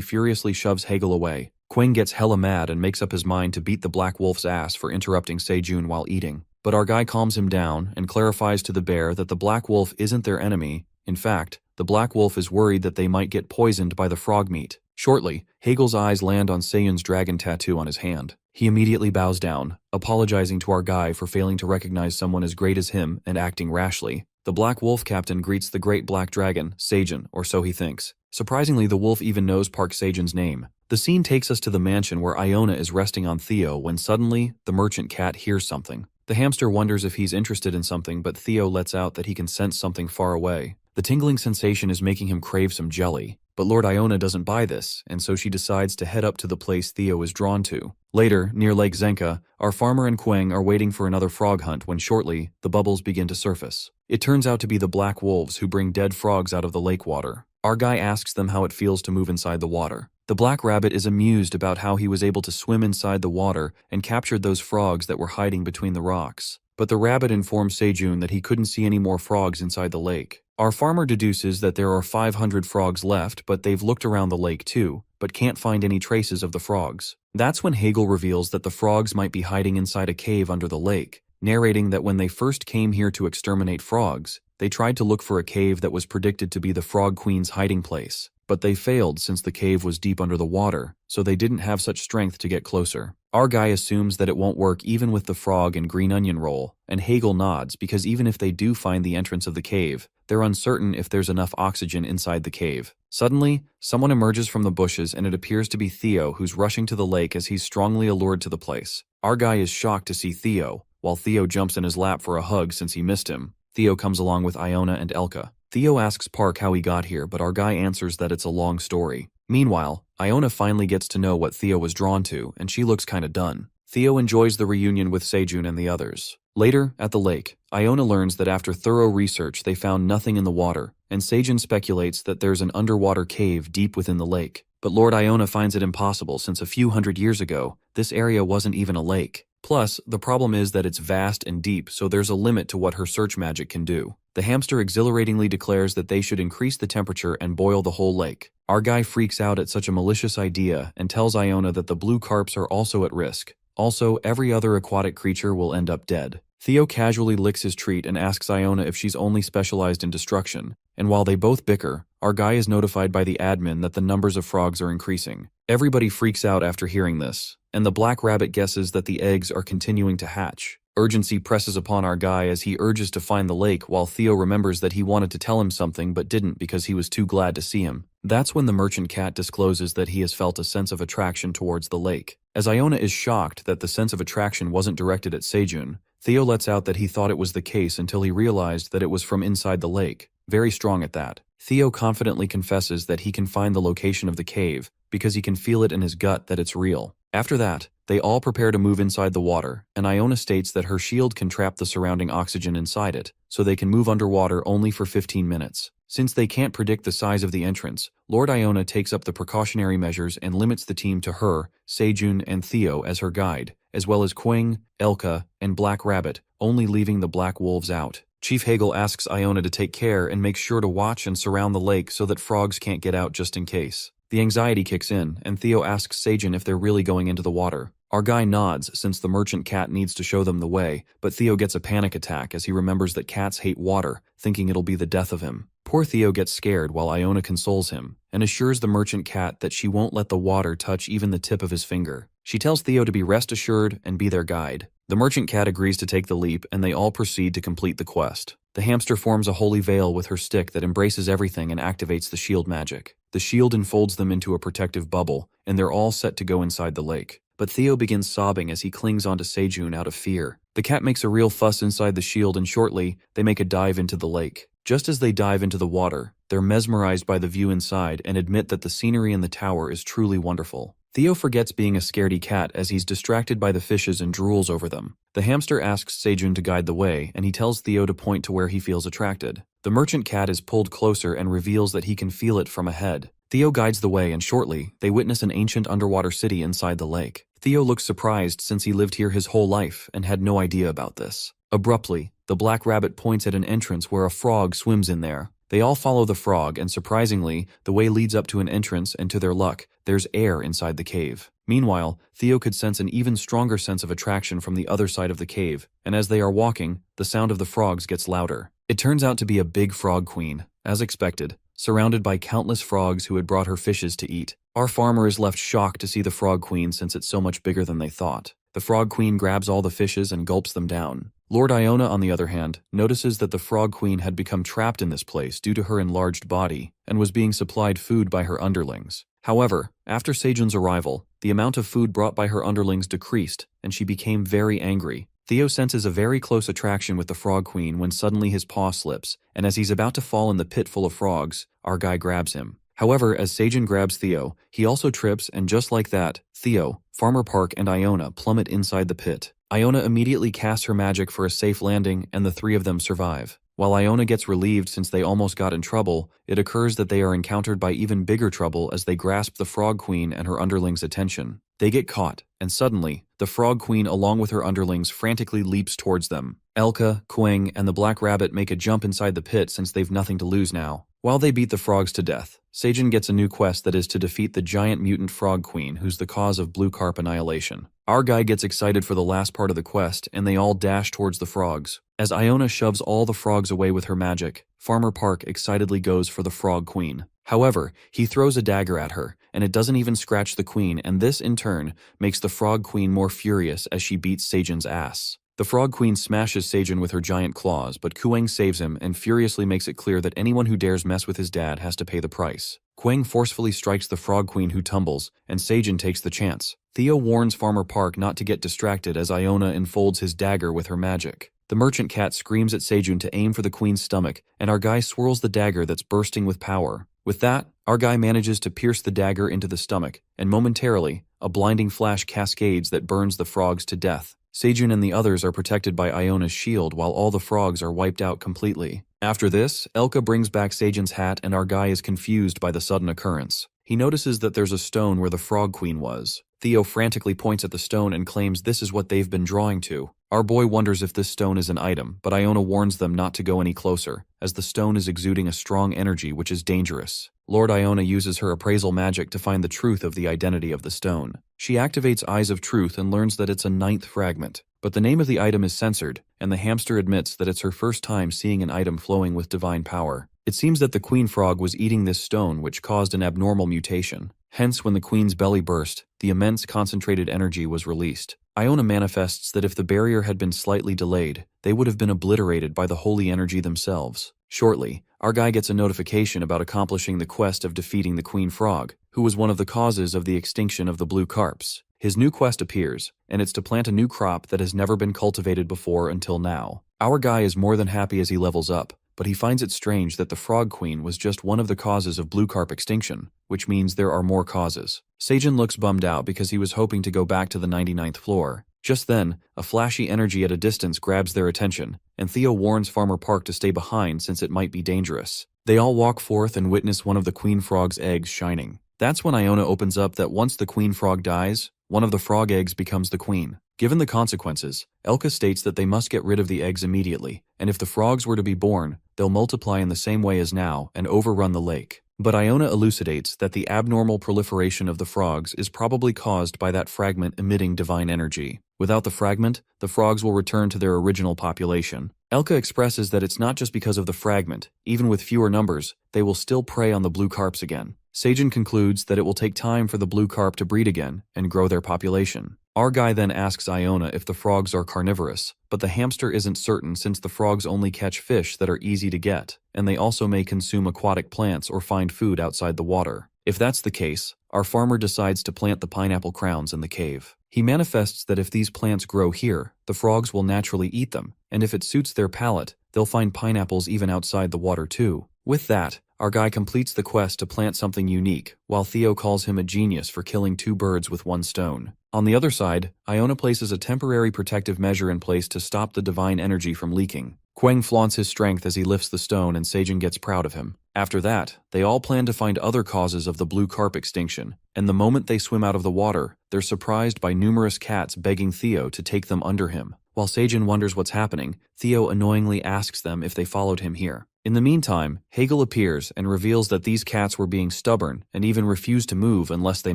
furiously shoves Hegel away. Kwang gets hella mad and makes up his mind to beat the black wolf's ass for interrupting Sejun while eating. But our guy calms him down and clarifies to the bear that the black wolf isn't their enemy. In fact, the black wolf is worried that they might get poisoned by the frog meat. Shortly, Hegel's eyes land on Seyun's dragon tattoo on his hand. He immediately bows down, apologizing to our guy for failing to recognize someone as great as him and acting rashly. The Black Wolf captain greets the great black dragon, Sejun, or so he thinks. Surprisingly, the wolf even knows Park Sejun's name. The scene takes us to the mansion where Iona is resting on Theo when suddenly, the merchant cat hears something. The hamster wonders if he's interested in something, but Theo lets out that he can sense something far away. The tingling sensation is making him crave some jelly. But Lord Iona doesn't buy this, and so she decides to head up to the place Theo is drawn to. Later, near Lake Zenka, our farmer and Kwang are waiting for another frog hunt when shortly, the bubbles begin to surface. It turns out to be the black wolves who bring dead frogs out of the lake water. Our guy asks them how it feels to move inside the water. The black rabbit is amused about how he was able to swim inside the water and captured those frogs that were hiding between the rocks. But the rabbit informs Sejun that he couldn't see any more frogs inside the lake. Our farmer deduces that there are 500 frogs left, but they've looked around the lake too, but can't find any traces of the frogs. That's when Hegel reveals that the frogs might be hiding inside a cave under the lake, narrating that when they first came here to exterminate frogs, they tried to look for a cave that was predicted to be the Frog Queen's hiding place. But they failed since the cave was deep under the water, so they didn't have such strength to get closer. Our guy assumes that it won't work even with the frog and green onion roll, and Hegel nods because even if they do find the entrance of the cave, they're uncertain if there's enough oxygen inside the cave. Suddenly, someone emerges from the bushes and it appears to be Theo who's rushing to the lake as he's strongly allured to the place. Our guy is shocked to see Theo, while Theo jumps in his lap for a hug since he missed him. Theo comes along with Iona and Elka. Theo asks Park how he got here, but our guy answers that it's a long story. Meanwhile, Iona finally gets to know what Theo was drawn to, and she looks kinda done. Theo enjoys the reunion with Sejun and the others. Later, at the lake, Iona learns that after thorough research they found nothing in the water, and Sejun speculates that there's an underwater cave deep within the lake. But Lord Iona finds it impossible since a few hundred years ago, this area wasn't even a lake. Plus, the problem is that it's vast and deep, so there's a limit to what her search magic can do. The hamster exhilaratingly declares that they should increase the temperature and boil the whole lake. Our guy freaks out at such a malicious idea and tells Iona that the blue carps are also at risk. Also, every other aquatic creature will end up dead. Theo casually licks his treat and asks Iona if she's only specialized in destruction, and while they both bicker, our guy is notified by the admin that the numbers of frogs are increasing. Everybody freaks out after hearing this, and the black rabbit guesses that the eggs are continuing to hatch. Urgency presses upon our guy as he urges to find the lake while Theo remembers that he wanted to tell him something but didn't because he was too glad to see him. That's when the merchant cat discloses that he has felt a sense of attraction towards the lake. As Iona is shocked that the sense of attraction wasn't directed at Sejun, Theo lets out that he thought it was the case until he realized that it was from inside the lake. Very strong at that. Theo confidently confesses that he can find the location of the cave because he can feel it in his gut that it's real. After that, they all prepare to move inside the water, and Iona states that her shield can trap the surrounding oxygen inside it, so they can move underwater only for 15 minutes. Since they can't predict the size of the entrance, Lord Iona takes up the precautionary measures and limits the team to her, Sejun, and Theo as her guide, as well as Kwang, Elka, and Black Rabbit, only leaving the Black Wolves out. Chief Hegel asks Iona to take care and make sure to watch and surround the lake so that frogs can't get out just in case. The anxiety kicks in, and Theo asks Sejun if they're really going into the water. Our guy nods since the merchant cat needs to show them the way, but Theo gets a panic attack as he remembers that cats hate water, thinking it'll be the death of him. Poor Theo gets scared while Iona consoles him, and assures the merchant cat that she won't let the water touch even the tip of his finger. She tells Theo to be rest assured and be their guide. The merchant cat agrees to take the leap, and they all proceed to complete the quest. The hamster forms a holy veil with her stick that embraces everything and activates the shield magic. The shield enfolds them into a protective bubble, and they're all set to go inside the lake. But Theo begins sobbing as he clings onto Sejun out of fear. The cat makes a real fuss inside the shield, and shortly, they make a dive into the lake. Just as they dive into the water, they're mesmerized by the view inside and admit that the scenery in the tower is truly wonderful. Theo forgets being a scaredy cat as he's distracted by the fishes and drools over them. The hamster asks Sejun to guide the way, and he tells Theo to point to where he feels attracted. The merchant cat is pulled closer and reveals that he can feel it from ahead. Theo guides the way, and shortly, they witness an ancient underwater city inside the lake. Theo looks surprised since he lived here his whole life and had no idea about this. Abruptly, the black rabbit points at an entrance where a frog swims in there. They all follow the frog, and surprisingly, the way leads up to an entrance, and to their luck, there's air inside the cave. Meanwhile, Theo could sense an even stronger sense of attraction from the other side of the cave, and as they are walking, the sound of the frogs gets louder. It turns out to be a big frog queen, as expected, surrounded by countless frogs who had brought her fishes to eat. Our farmer is left shocked to see the frog queen since it's so much bigger than they thought. The frog queen grabs all the fishes and gulps them down. Lord Iona, on the other hand, notices that the frog queen had become trapped in this place due to her enlarged body and was being supplied food by her underlings. However, after Sejun's arrival, the amount of food brought by her underlings decreased, and she became very angry. Theo senses a very close attraction with the frog queen when suddenly his paw slips, and as he's about to fall in the pit full of frogs, our guy grabs him. However, as Sejun grabs Theo, he also trips, and just like that, Theo, Farmer Park, and Iona plummet inside the pit. Iona immediately casts her magic for a safe landing, and the three of them survive. While Iona gets relieved since they almost got in trouble, it occurs that they are encountered by even bigger trouble as they grasp the frog queen and her underlings' attention. They get caught, and suddenly, the frog queen along with her underlings frantically leaps towards them. Elka, Quang, and the black rabbit make a jump inside the pit since they've nothing to lose now. While they beat the frogs to death, Sejun gets a new quest that is to defeat the giant mutant frog queen who's the cause of blue carp annihilation. Our guy gets excited for the last part of the quest, and they all dash towards the frogs. As Iona shoves all the frogs away with her magic, Farmer Park excitedly goes for the frog queen. However, he throws a dagger at her, and it doesn't even scratch the queen, and this, in turn, makes the frog queen more furious as she beats Sejun's ass. The frog queen smashes Sejun with her giant claws, but Quang saves him and furiously makes it clear that anyone who dares mess with his dad has to pay the price. Quang forcefully strikes the frog queen who tumbles, and Sejun takes the chance. Theo warns Farmer Park not to get distracted as Iona enfolds his dagger with her magic. The merchant cat screams at Sejun to aim for the queen's stomach, and our guy swirls the dagger that's bursting with power. With that, our guy manages to pierce the dagger into the stomach, and momentarily, a blinding flash cascades that burns the frogs to death. Sejun and the others are protected by Iona's shield while all the frogs are wiped out completely. After this, Elka brings back Sejun's hat, and our guy is confused by the sudden occurrence. He notices that there's a stone where the frog queen was. Theo frantically points at the stone and claims this is what they've been drawing to. Our boy wonders if this stone is an item, but Iona warns them not to go any closer, as the stone is exuding a strong energy which is dangerous. Lord Iona uses her appraisal magic to find the truth of the identity of the stone. She activates Eyes of Truth and learns that it's a 9th fragment, but the name of the item is censored, and the hamster admits that it's her first time seeing an item flowing with divine power. It seems that the queen frog was eating this stone, which caused an abnormal mutation. Hence, when the queen's belly burst, the immense concentrated energy was released. Iona manifests that if the barrier had been slightly delayed, they would have been obliterated by the holy energy themselves. Shortly, our guy gets a notification about accomplishing the quest of defeating the queen frog, who was one of the causes of the extinction of the blue carps. His new quest appears, and it's to plant a new crop that has never been cultivated before until now. Our guy is more than happy as he levels up, but he finds it strange that the frog queen was just one of the causes of blue carp extinction, which means there are more causes. Sejun looks bummed out because he was hoping to go back to the 99th floor. Just then, a flashy energy at a distance grabs their attention, and Theo warns Farmer Park to stay behind since it might be dangerous. They all walk forth and witness one of the queen frog's eggs shining. That's when Iona opens up that once the queen frog dies, one of the frog eggs becomes the queen. Given the consequences, Elka states that they must get rid of the eggs immediately, and if the frogs were to be born, they'll multiply in the same way as now and overrun the lake. But Iona elucidates that the abnormal proliferation of the frogs is probably caused by that fragment emitting divine energy. Without the fragment, the frogs will return to their original population. Elka expresses that it's not just because of the fragment. Even with fewer numbers, they will still prey on the blue carps again. Seijin concludes that it will take time for the blue carp to breed again and grow their population. Our guy then asks Iona if the frogs are carnivorous, but the hamster isn't certain since the frogs only catch fish that are easy to get, and they also may consume aquatic plants or find food outside the water. If that's the case, our farmer decides to plant the pineapple crowns in the cave. He manifests that if these plants grow here, the frogs will naturally eat them, and if it suits their palate, they'll find pineapples even outside the water too. With that, our guy completes the quest to plant something unique, while Theo calls him a genius for killing 2 birds with 1 stone. On the other side, Iona places a temporary protective measure in place to stop the divine energy from leaking. Quang flaunts his strength as he lifts the stone and Seijin gets proud of him. After that, they all plan to find other causes of the blue carp extinction, and the moment they swim out of the water, they're surprised by numerous cats begging Theo to take them under him. While Seijin wonders what's happening, Theo annoyingly asks them if they followed him here. In the meantime, Hegel appears and reveals that these cats were being stubborn and even refused to move unless they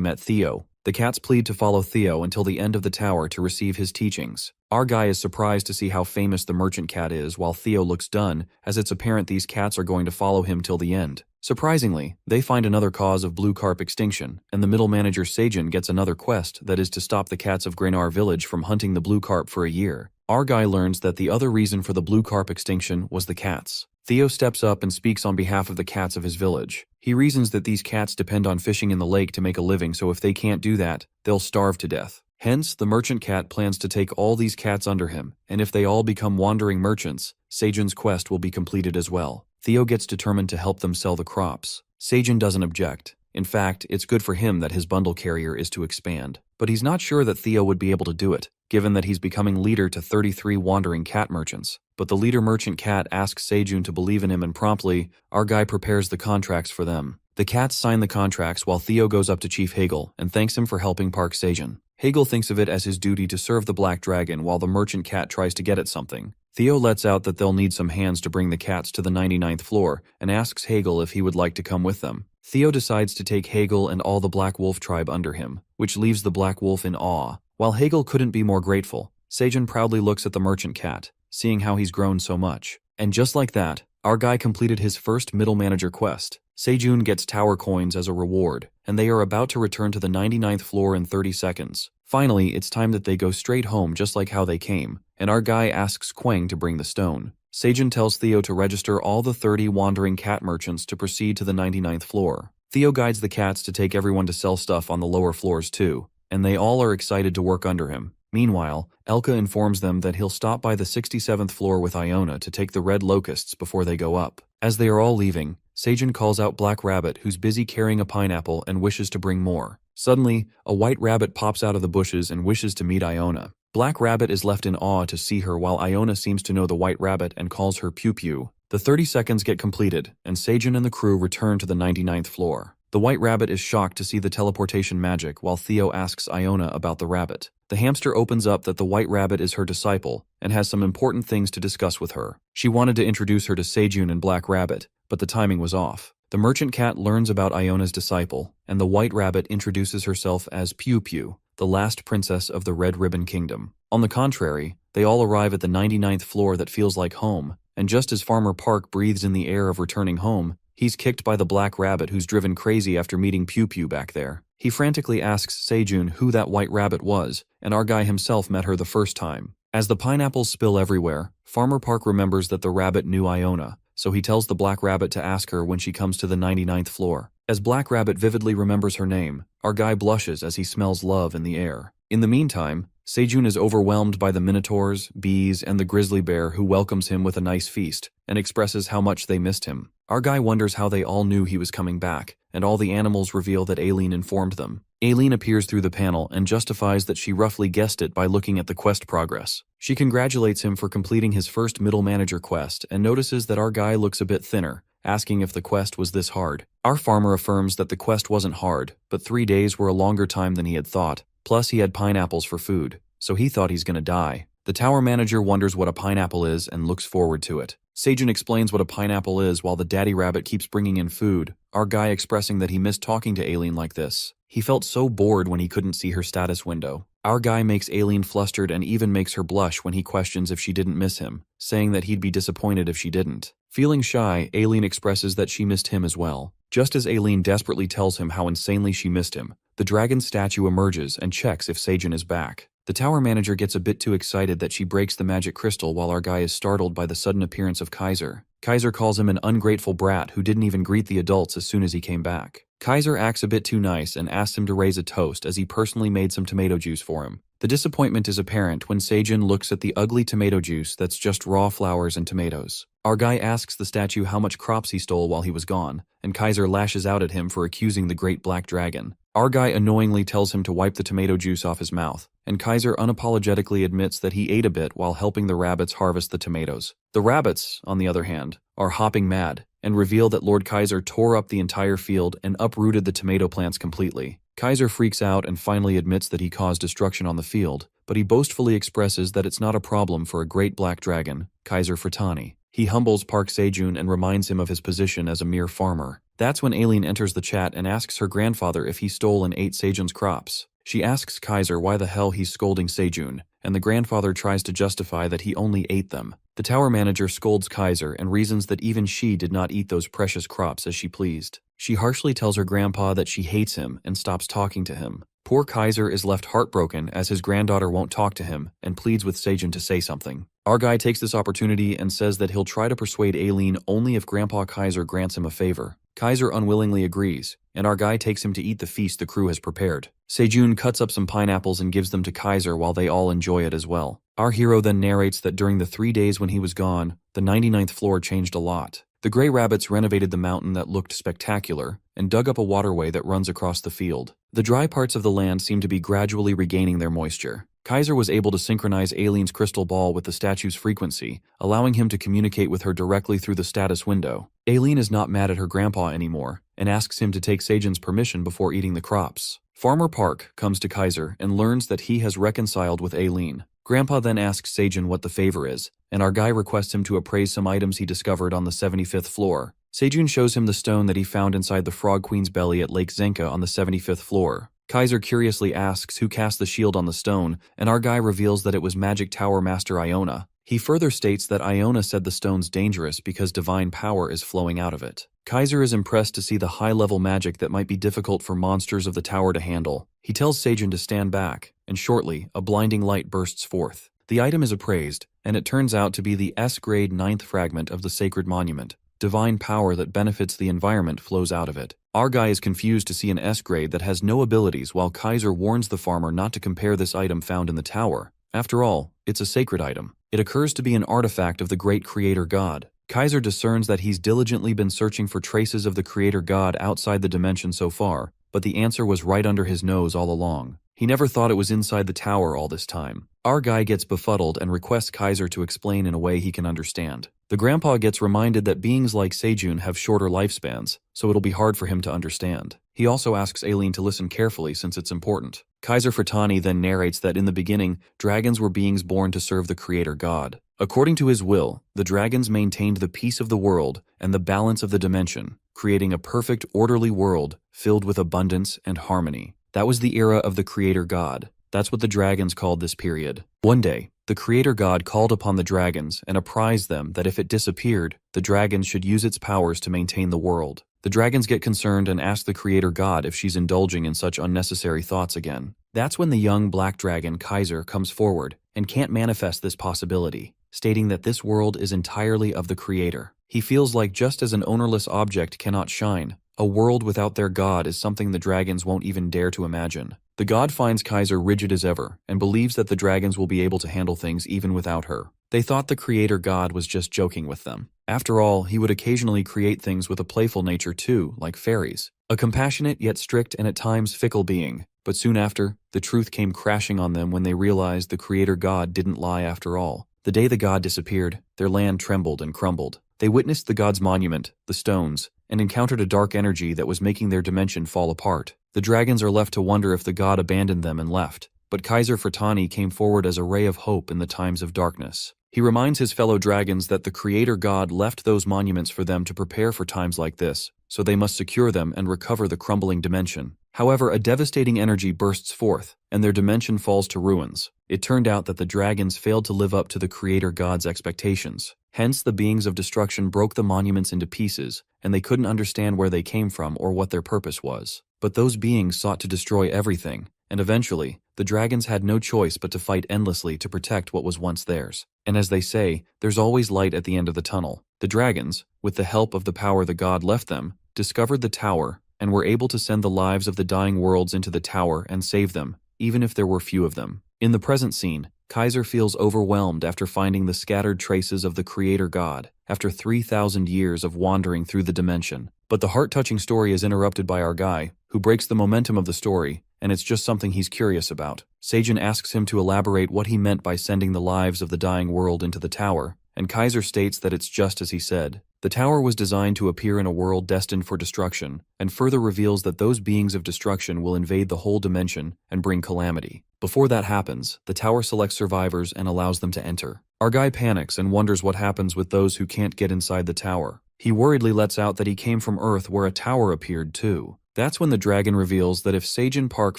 met Theo. The cats plead to follow Theo until the end of the tower to receive his teachings. Our guy is surprised to see how famous the merchant cat is, while Theo looks done, as it's apparent these cats are going to follow him till the end. Surprisingly, they find another cause of blue carp extinction, and the middle manager Seijin gets another quest that is to stop the cats of Grenar village from hunting the blue carp for a year. Our guy learns that the other reason for the blue carp extinction was the cats. Theo steps up and speaks on behalf of the cats of his village. He reasons that these cats depend on fishing in the lake to make a living, so if they can't do that, they'll starve to death. Hence, the merchant cat plans to take all these cats under him, and if they all become wandering merchants, Seijin's quest will be completed as well. Theo gets determined to help them sell the crops. Seijin doesn't object. In fact, it's good for him that his bundle carrier is to expand. But he's not sure that Theo would be able to do it, given that he's becoming leader to 33 wandering cat merchants. But the leader merchant cat asks Seijun to believe in him, and promptly, our guy prepares the contracts for them. The cats sign the contracts while Theo goes up to Chief Hegel and thanks him for helping Park Seijun. Hegel thinks of it as his duty to serve the black dragon while the merchant cat tries to get at something. Theo lets out that they'll need some hands to bring the cats to the 99th floor and asks Hegel if he would like to come with them. Theo decides to take Hegel and all the Black Wolf tribe under him, which leaves the Black Wolf in awe. While Hegel couldn't be more grateful, Seijun proudly looks at the merchant cat, seeing how he's grown so much. And just like that, our guy completed his first middle manager quest. Seijun gets tower coins as a reward, and they are about to return to the 99th floor in 30 seconds. Finally, it's time that they go straight home just like how they came, and our guy asks Quang to bring the stone. Seijun tells Theo to register all the 30 wandering cat merchants to proceed to the 99th floor. Theo guides the cats to take everyone to sell stuff on the lower floors too, and they all are excited to work under him. Meanwhile, Elka informs them that he'll stop by the 67th floor with Iona to take the red locusts before they go up. As they are all leaving, Seijun calls out Black Rabbit, who's busy carrying a pineapple and wishes to bring more. Suddenly, a white rabbit pops out of the bushes and wishes to meet Iona. Black Rabbit is left in awe to see her, while Iona seems to know the white rabbit and calls her Pew Pew. The 30 seconds get completed, and Seijun and the crew return to the 99th floor. The white rabbit is shocked to see the teleportation magic, while Theo asks Iona about the rabbit. The hamster opens up that the white rabbit is her disciple and has some important things to discuss with her. She wanted to introduce her to Seijun and Black Rabbit, but the timing was off. The merchant cat learns about Iona's disciple, and the white rabbit introduces herself as Pew Pew, the last princess of the Red Ribbon Kingdom. On the contrary, they all arrive at the 99th floor that feels like home, and just as Farmer Park breathes in the air of returning home, he's kicked by the Black Rabbit, who's driven crazy after meeting Pew Pew back there. He frantically asks Seijun who that white rabbit was, and our guy himself met her the first time. As the pineapples spill everywhere, Farmer Park remembers that the rabbit knew Iona, so he tells the Black Rabbit to ask her when she comes to the 99th floor. As Black Rabbit vividly remembers her name, our guy blushes as he smells love in the air. In the meantime, Seijun is overwhelmed by the minotaurs, bees, and the grizzly bear, who welcomes him with a nice feast and expresses how much they missed him. Our guy wonders how they all knew he was coming back, and all the animals reveal that Aileen informed them. Aileen appears through the panel and justifies that she roughly guessed it by looking at the quest progress. She congratulates him for completing his first middle manager quest and notices that our guy looks a bit thinner, asking if the quest was this hard. Our farmer affirms that the quest wasn't hard, but 3 days were a longer time than he had thought. Plus, he had pineapples for food, so he thought he's gonna die. The tower manager wonders what a pineapple is and looks forward to it. Seijun explains what a pineapple is while the daddy rabbit keeps bringing in food, our guy expressing that he missed talking to Aileen like this. He felt so bored when he couldn't see her status window. Our guy makes Aileen flustered and even makes her blush when he questions if she didn't miss him, saying that he'd be disappointed if she didn't. Feeling shy, Aileen expresses that she missed him as well. Just as Aileen desperately tells him how insanely she missed him, the dragon statue emerges and checks if Seijun is back. The tower manager gets a bit too excited that she breaks the magic crystal while our guy is startled by the sudden appearance of Kaiser. Kaiser calls him an ungrateful brat who didn't even greet the adults as soon as he came back. Kaiser acts a bit too nice and asks him to raise a toast as he personally made some tomato juice for him. The disappointment is apparent when Seijun looks at the ugly tomato juice that's just raw flowers and tomatoes. Our guy asks the statue how much crops he stole while he was gone, and Kaiser lashes out at him for accusing the great black dragon. Our guy annoyingly tells him to wipe the tomato juice off his mouth, and Kaiser unapologetically admits that he ate a bit while helping the rabbits harvest the tomatoes. The rabbits, on the other hand, are hopping mad and reveal that Lord Kaiser tore up the entire field and uprooted the tomato plants completely. Kaiser freaks out and finally admits that he caused destruction on the field, but he boastfully expresses that it's not a problem for a great black dragon, Kaiser Furtani. He humbles Park Seijun and reminds him of his position as a mere farmer. That's when Aileen enters the chat and asks her grandfather if he stole and ate Seijun's crops. She asks Kaiser why the hell he's scolding Seijun, and the grandfather tries to justify that he only ate them. The tower manager scolds Kaiser and reasons that even she did not eat those precious crops as she pleased. She harshly tells her grandpa that she hates him and stops talking to him. Poor Kaiser is left heartbroken as his granddaughter won't talk to him and pleads with Seijun to say something. Our guy takes this opportunity and says that he'll try to persuade Aileen only if Grandpa Kaiser grants him a favor. Kaiser unwillingly agrees, and our guy takes him to eat the feast the crew has prepared. Seijun cuts up some pineapples and gives them to Kaiser while they all enjoy it as well. Our hero then narrates that during the 3 days when he was gone, the 99th floor changed a lot. The gray rabbits renovated the mountain that looked spectacular and dug up a waterway that runs across the field. The dry parts of the land seem to be gradually regaining their moisture. Kaiser was able to synchronize Aileen's crystal ball with the statue's frequency, allowing him to communicate with her directly through the status window. Aileen is not mad at her grandpa anymore and asks him to take Seijun's permission before eating the crops. Farmer Park comes to Kaiser and learns that he has reconciled with Aileen. Grandpa then asks Seijun what the favor is, and our guy requests him to appraise some items he discovered on the 75th floor. Seijun shows him the stone that he found inside the Frog Queen's belly at Lake Zenka on the 75th floor. Kaiser curiously asks who cast the shield on the stone, and our guy reveals that it was Magic Tower Master Iona. He further states that Iona said the stone's dangerous because divine power is flowing out of it. Kaiser is impressed to see the high-level magic that might be difficult for monsters of the tower to handle. He tells Seijun to stand back, and shortly, a blinding light bursts forth. The item is appraised, and it turns out to be the S-grade 9th fragment of the sacred monument. Divine power that benefits the environment flows out of it. Our guy is confused to see an S-grade that has no abilities while Kaiser warns the farmer not to compare this item found in the tower. After all, it's a sacred item. It occurs to be an artifact of the great creator god. Kaiser discerns that he's diligently been searching for traces of the creator god outside the dimension so far, but the answer was right under his nose all along. He never thought it was inside the tower all this time. Our guy gets befuddled and requests Kaiser to explain in a way he can understand. The grandpa gets reminded that beings like Seijun have shorter lifespans, so it'll be hard for him to understand. He also asks Aileen to listen carefully since it's important. Kaiser Furtani then narrates that in the beginning, dragons were beings born to serve the creator god. According to his will, the dragons maintained the peace of the world and the balance of the dimension, creating a perfect, orderly world filled with abundance and harmony. That was the era of the creator god. That's what the dragons called this period. One day, the creator god called upon the dragons and apprised them that if it disappeared, the dragons should use its powers to maintain the world. The dragons get concerned and ask the creator god if she's indulging in such unnecessary thoughts again. That's when the young black dragon Kaiser comes forward and can't manifest this possibility, stating that this world is entirely of the creator. He feels like just as an ownerless object cannot shine, a world without their god is something the dragons won't even dare to imagine. The god finds Kaiser rigid as ever and believes that the dragons will be able to handle things even without her. They thought the creator god was just joking with them. After all, he would occasionally create things with a playful nature too, like fairies. A compassionate yet strict and at times fickle being. But soon after, the truth came crashing on them when they realized the creator god didn't lie after all. The day the god disappeared, their land trembled and crumbled. They witnessed the god's monument, the stones, and encountered a dark energy that was making their dimension fall apart. The dragons are left to wonder if the god abandoned them and left, but Kaiser Furtani came forward as a ray of hope in the times of darkness. He reminds his fellow dragons that the creator god left those monuments for them to prepare for times like this, so they must secure them and recover the crumbling dimension. However, a devastating energy bursts forth, and their dimension falls to ruins. It turned out that the dragons failed to live up to the creator god's expectations. Hence, the beings of destruction broke the monuments into pieces, and they couldn't understand where they came from or what their purpose was. But those beings sought to destroy everything, and eventually, the dragons had no choice but to fight endlessly to protect what was once theirs. And as they say, there's always light at the end of the tunnel. The dragons, with the help of the power the god left them, discovered the tower and were able to send the lives of the dying worlds into the tower and save them, even if there were few of them. In the present scene, Kaiser feels overwhelmed after finding the scattered traces of the creator god, after 3,000 years of wandering through the dimension. But the heart-touching story is interrupted by our guy, who breaks the momentum of the story, and it's just something he's curious about. Seijin asks him to elaborate what he meant by sending the lives of the dying world into the tower, and Kaiser states that it's just as he said. The tower was designed to appear in a world destined for destruction, and further reveals that those beings of destruction will invade the whole dimension and bring calamity. Before that happens, the tower selects survivors and allows them to enter. Our guy panics and wonders what happens with those who can't get inside the tower. He worriedly lets out that he came from Earth where a tower appeared too. That's when the dragon reveals that if Seijin Park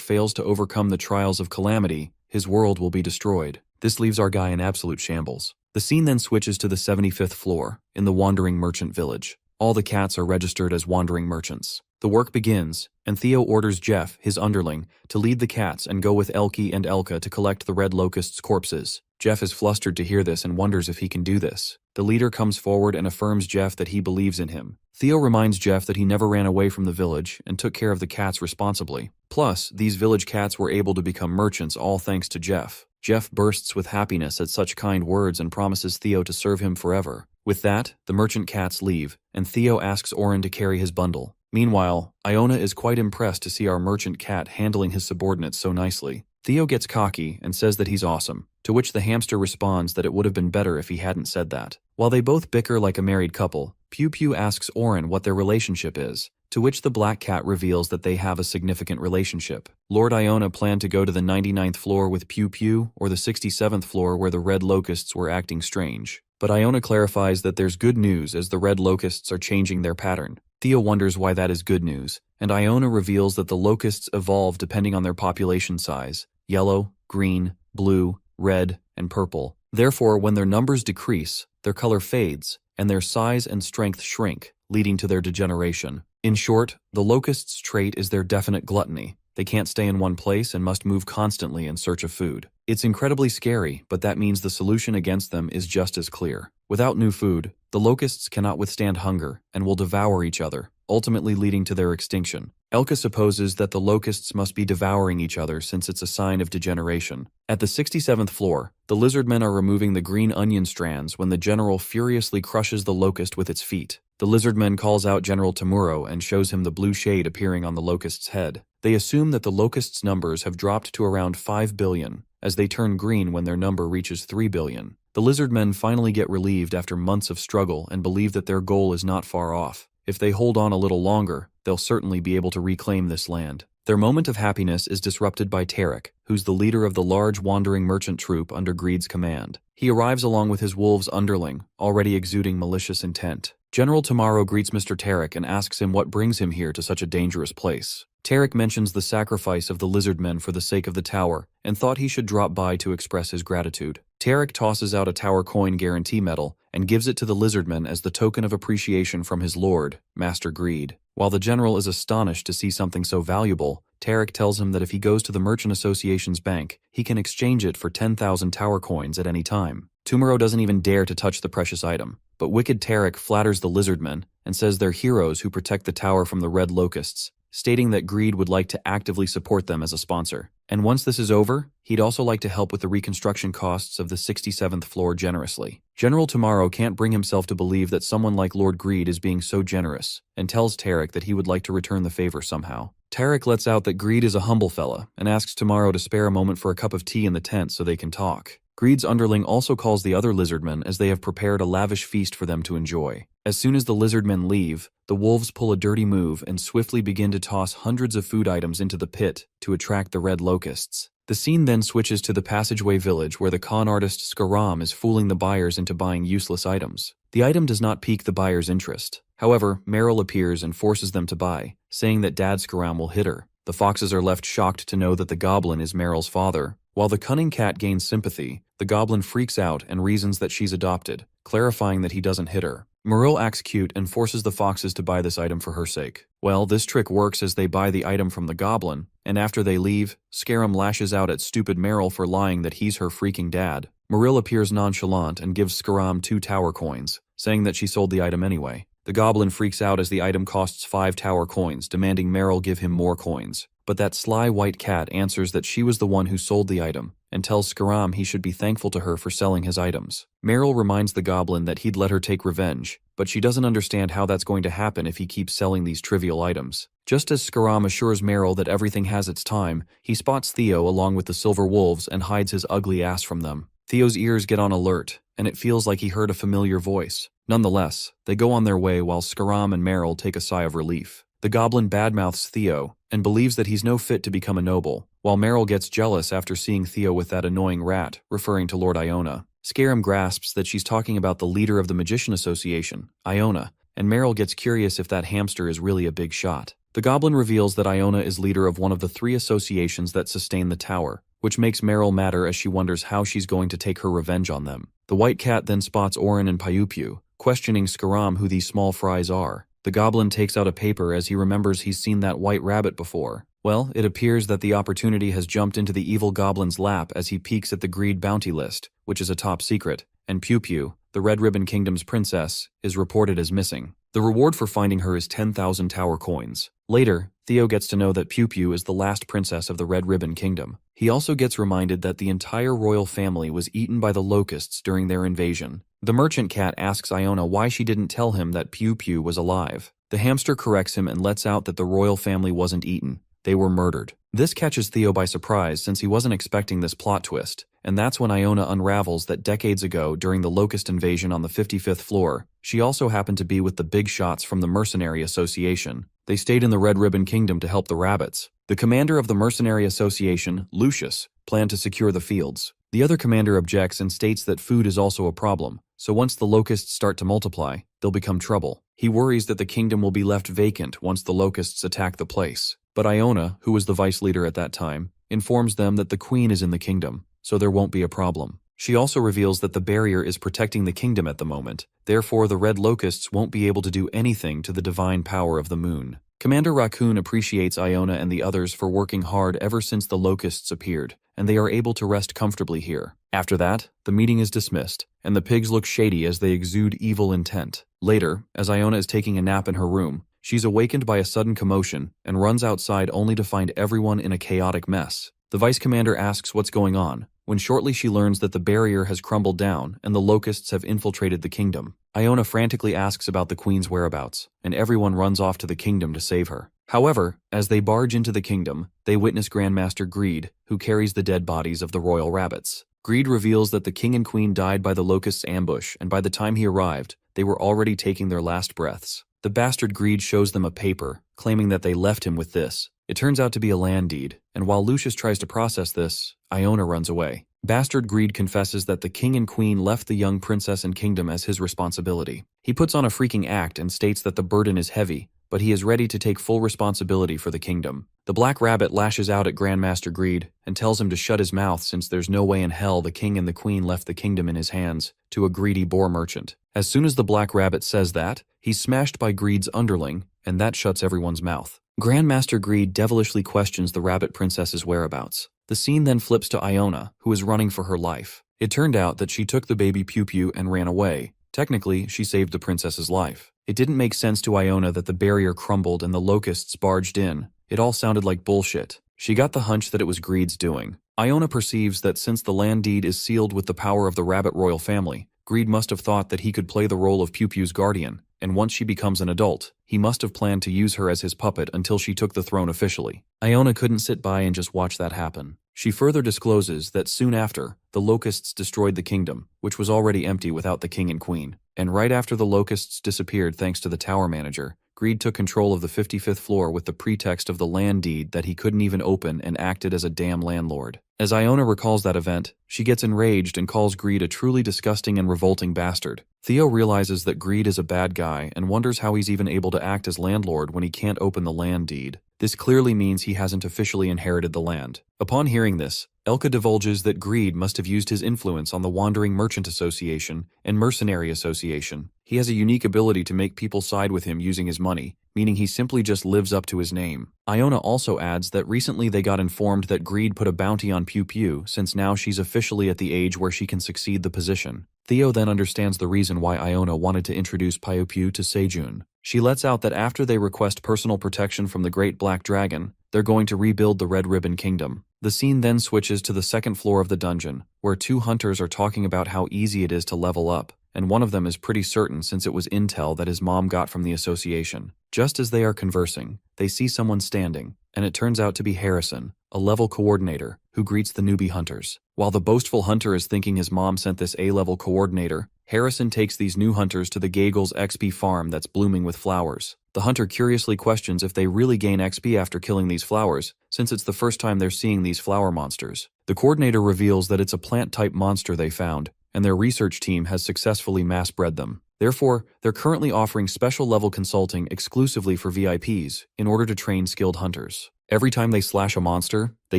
fails to overcome the trials of calamity, his world will be destroyed. This leaves our guy in absolute shambles. The scene then switches to the 75th floor, in the Wandering Merchant Village. All the cats are registered as wandering merchants. The work begins, and Theo orders Jeff, his underling, to lead the cats and go with Elke and Elka to collect the red locust's corpses. Jeff is flustered to hear this and wonders if he can do this. The leader comes forward and affirms Jeff that he believes in him. Theo reminds Jeff that he never ran away from the village and took care of the cats responsibly. Plus, these village cats were able to become merchants all thanks to Jeff. Jeff bursts with happiness at such kind words and promises Theo to serve him forever. With that, the merchant cats leave, and Theo asks Oren to carry his bundle. Meanwhile, Iona is quite impressed to see our merchant cat handling his subordinates so nicely. Theo gets cocky and says that he's awesome, to which the hamster responds that it would have been better if he hadn't said that. While they both bicker like a married couple, Pew Pew asks Oren what their relationship is, to which the black cat reveals that they have a significant relationship. Lord Iona planned to go to the 99th floor with Pew Pew or the 67th floor where the red locusts were acting strange. But Iona clarifies that there's good news as the red locusts are changing their pattern. Theo wonders why that is good news, and Iona reveals that the locusts evolve depending on their population size: yellow, green, blue, red, and purple. Therefore, when their numbers decrease, their color fades, and their size and strength shrink, leading to their degeneration. In short, the locust's trait is their definite gluttony. They can't stay in one place and must move constantly in search of food. It's incredibly scary, but that means the solution against them is just as clear. Without new food, the locusts cannot withstand hunger and will devour each other, ultimately leading to their extinction. Elka supposes that the locusts must be devouring each other since it's a sign of degeneration. At the 67th floor, the lizardmen are removing the green onion strands when the general furiously crushes the locust with its feet. The lizardman calls out General Tamuro and shows him the blue shade appearing on the locust's head. They assume that the locust's numbers have dropped to around 5 billion, as they turn green when their number reaches 3 billion. The lizardmen finally get relieved after months of struggle and believe that their goal is not far off. If they hold on a little longer, they'll certainly be able to reclaim this land. Their moment of happiness is disrupted by Tarek, who's the leader of the large wandering merchant troop under Greed's command. He arrives along with his wolves underling, already exuding malicious intent. General Tamaro greets Mr. Tarek and asks him what brings him here to such a dangerous place. Tarek mentions the sacrifice of the lizardmen for the sake of the tower and thought he should drop by to express his gratitude. Tarek tosses out a tower coin guarantee medal and gives it to the lizardmen as the token of appreciation from his lord, Master Greed. While the general is astonished to see something so valuable, Tarek tells him that if he goes to the Merchant Association's bank, he can exchange it for 10,000 tower coins at any time. Tumaro doesn't even dare to touch the precious item, but wicked Tarek flatters the lizardmen and says they're heroes who protect the tower from the red locusts, stating that Greed would like to actively support them as a sponsor. And once this is over, he'd also like to help with the reconstruction costs of the 67th floor generously. General Tamaro can't bring himself to believe that someone like Lord Greed is being so generous, and tells Tarek that he would like to return the favor somehow. Tarek lets out that Greed is a humble fella, and asks Tamaro to spare a moment for a cup of tea in the tent so they can talk. Greed's underling also calls the other lizardmen as they have prepared a lavish feast for them to enjoy. As soon as the lizardmen leave, the wolves pull a dirty move and swiftly begin to toss hundreds of food items into the pit to attract the red locusts. The scene then switches to the passageway village where the con artist Skaram is fooling the buyers into buying useless items. The item does not pique the buyer's interest. However, Meryl appears and forces them to buy, saying that Dad Skaram will hit her. The foxes are left shocked to know that the goblin is Meryl's father. While the cunning cat gains sympathy, the goblin freaks out and reasons that she's adopted, clarifying that he doesn't hit her. Meryl acts cute and forces the foxes to buy this item for her sake. Well, this trick works as they buy the item from the goblin, and after they leave, Scarum lashes out at stupid Meryl for lying that he's her freaking dad. Meryl appears nonchalant and gives Scarum 2 tower coins, saying that she sold the item anyway. The goblin freaks out as the item costs 5 tower coins, demanding Meryl give him more coins. But that sly white cat answers that she was the one who sold the item, and tells Scarum he should be thankful to her for selling his items. Meryl reminds the goblin that he'd let her take revenge, but she doesn't understand how that's going to happen if he keeps selling these trivial items. Just as Scarum assures Meryl that everything has its time, he spots Theo along with the silver wolves and hides his ugly ass from them. Theo's ears get on alert, and it feels like he heard a familiar voice. Nonetheless, they go on their way while Scarum and Meryl take a sigh of relief. The goblin badmouths Theo and believes that he's no fit to become a noble, while Meryl gets jealous after seeing Theo with that annoying rat, referring to Lord Iona. Scarum grasps that she's talking about the leader of the Magician Association, Iona, and Meryl gets curious if that hamster is really a big shot. The goblin reveals that Iona is leader of one of the 3 associations that sustain the tower, which makes Meryl madder as she wonders how she's going to take her revenge on them. The white cat then spots Orin and Piu-Piu, questioning Scarum who these small fries are. The goblin takes out a paper as he remembers he's seen that white rabbit before. Well, it appears that the opportunity has jumped into the evil goblin's lap as he peeks at the greed bounty list, which is a top secret, and Piu-Piu, the Red Ribbon Kingdom's princess, is reported as missing. The reward for finding her is 10,000 tower coins. Later, Theo gets to know that Piu-Piu is the last princess of the Red Ribbon Kingdom. He also gets reminded that the entire royal family was eaten by the locusts during their invasion. The merchant cat asks Iona why she didn't tell him that Piu-Piu was alive. The hamster corrects him and lets out that the royal family wasn't eaten. They were murdered. This catches Theo by surprise since he wasn't expecting this plot twist, and that's when Iona unravels that decades ago during the locust invasion on the 55th floor, she also happened to be with the big shots from the Mercenary Association. They stayed in the Red Ribbon Kingdom to help the rabbits. The commander of the Mercenary Association, Lucius, planned to secure the fields. The other commander objects and states that food is also a problem, so once the locusts start to multiply, they'll become trouble. He worries that the kingdom will be left vacant once the locusts attack the place. But Iona, who was the vice leader at that time, informs them that the queen is in the kingdom, so there won't be a problem. She also reveals that the barrier is protecting the kingdom at the moment, therefore the red locusts won't be able to do anything to the divine power of the moon. Commander Raccoon appreciates Iona and the others for working hard ever since the locusts appeared, and they are able to rest comfortably here. After that, the meeting is dismissed, and the pigs look shady as they exude evil intent. Later, as Iona is taking a nap in her room, she's awakened by a sudden commotion and runs outside only to find everyone in a chaotic mess. The vice commander asks what's going on, when shortly she learns that the barrier has crumbled down and the locusts have infiltrated the kingdom. Iona frantically asks about the queen's whereabouts, and everyone runs off to the kingdom to save her. However, as they barge into the kingdom, they witness Grandmaster Greed, who carries the dead bodies of the royal rabbits. Greed reveals that the king and queen died by the locusts' ambush, and by the time he arrived, they were already taking their last breaths. The bastard Greed shows them a paper, claiming that they left him with this. It turns out to be a land deed, and while Lucius tries to process this, Iona runs away. Bastard Greed confesses that the king and queen left the young princess and kingdom as his responsibility. He puts on a freaking act and states that the burden is heavy, but he is ready to take full responsibility for the kingdom. The Black Rabbit lashes out at Grandmaster Greed and tells him to shut his mouth since there's no way in hell the king and the queen left the kingdom in his hands to a greedy boar merchant. As soon as the Black Rabbit says that, he's smashed by Greed's underling, and that shuts everyone's mouth. Grandmaster Greed devilishly questions the rabbit princess's whereabouts. The scene then flips to Iona, who is running for her life. It turned out that she took the baby Piu-Piu and ran away. Technically, she saved the princess's life. It didn't make sense to Iona that the barrier crumbled and the locusts barged in. It all sounded like bullshit. She got the hunch that it was Greed's doing. Iona perceives that since the land deed is sealed with the power of the rabbit royal family, Greed must have thought that he could play the role of Piu-Piu's guardian, and once she becomes an adult, he must have planned to use her as his puppet until she took the throne officially. Iona couldn't sit by and just watch that happen. She further discloses that soon after, the locusts destroyed the kingdom, which was already empty without the king and queen. And right after the locusts disappeared thanks to the tower manager, Greed took control of the 55th floor with the pretext of the land deed that he couldn't even open and acted as a damn landlord. As Iona recalls that event, she gets enraged and calls Greed a truly disgusting and revolting bastard. Theo realizes that Greed is a bad guy and wonders how he's even able to act as landlord when he can't open the land deed. This clearly means he hasn't officially inherited the land. Upon hearing this, Elka divulges that Greed must have used his influence on the Wandering Merchant Association and Mercenary Association. He has a unique ability to make people side with him using his money, meaning he simply just lives up to his name. Iona also adds that recently they got informed that Greed put a bounty on Pew Pew since now she's officially at the age where she can succeed the position. Theo then understands the reason why Iona wanted to introduce Pew Pew to Sejun. She lets out that after they request personal protection from the Great Black Dragon, they're going to rebuild the Red Ribbon Kingdom. The scene then switches to the second floor of the dungeon, where two hunters are talking about how easy it is to level up, and one of them is pretty certain since it was intel that his mom got from the association. Just as they are conversing, they see someone standing, and it turns out to be Harrison, a level coordinator, who greets the newbie hunters. While the boastful hunter is thinking his mom sent this A-level coordinator, Harrison takes these new hunters to the Gagel's XP farm that's blooming with flowers. The hunter curiously questions if they really gain XP after killing these flowers, since it's the first time they're seeing these flower monsters. The coordinator reveals that it's a plant-type monster they found, and their research team has successfully mass-bred them. Therefore, they're currently offering special-level consulting exclusively for VIPs in order to train skilled hunters. Every time they slash a monster, they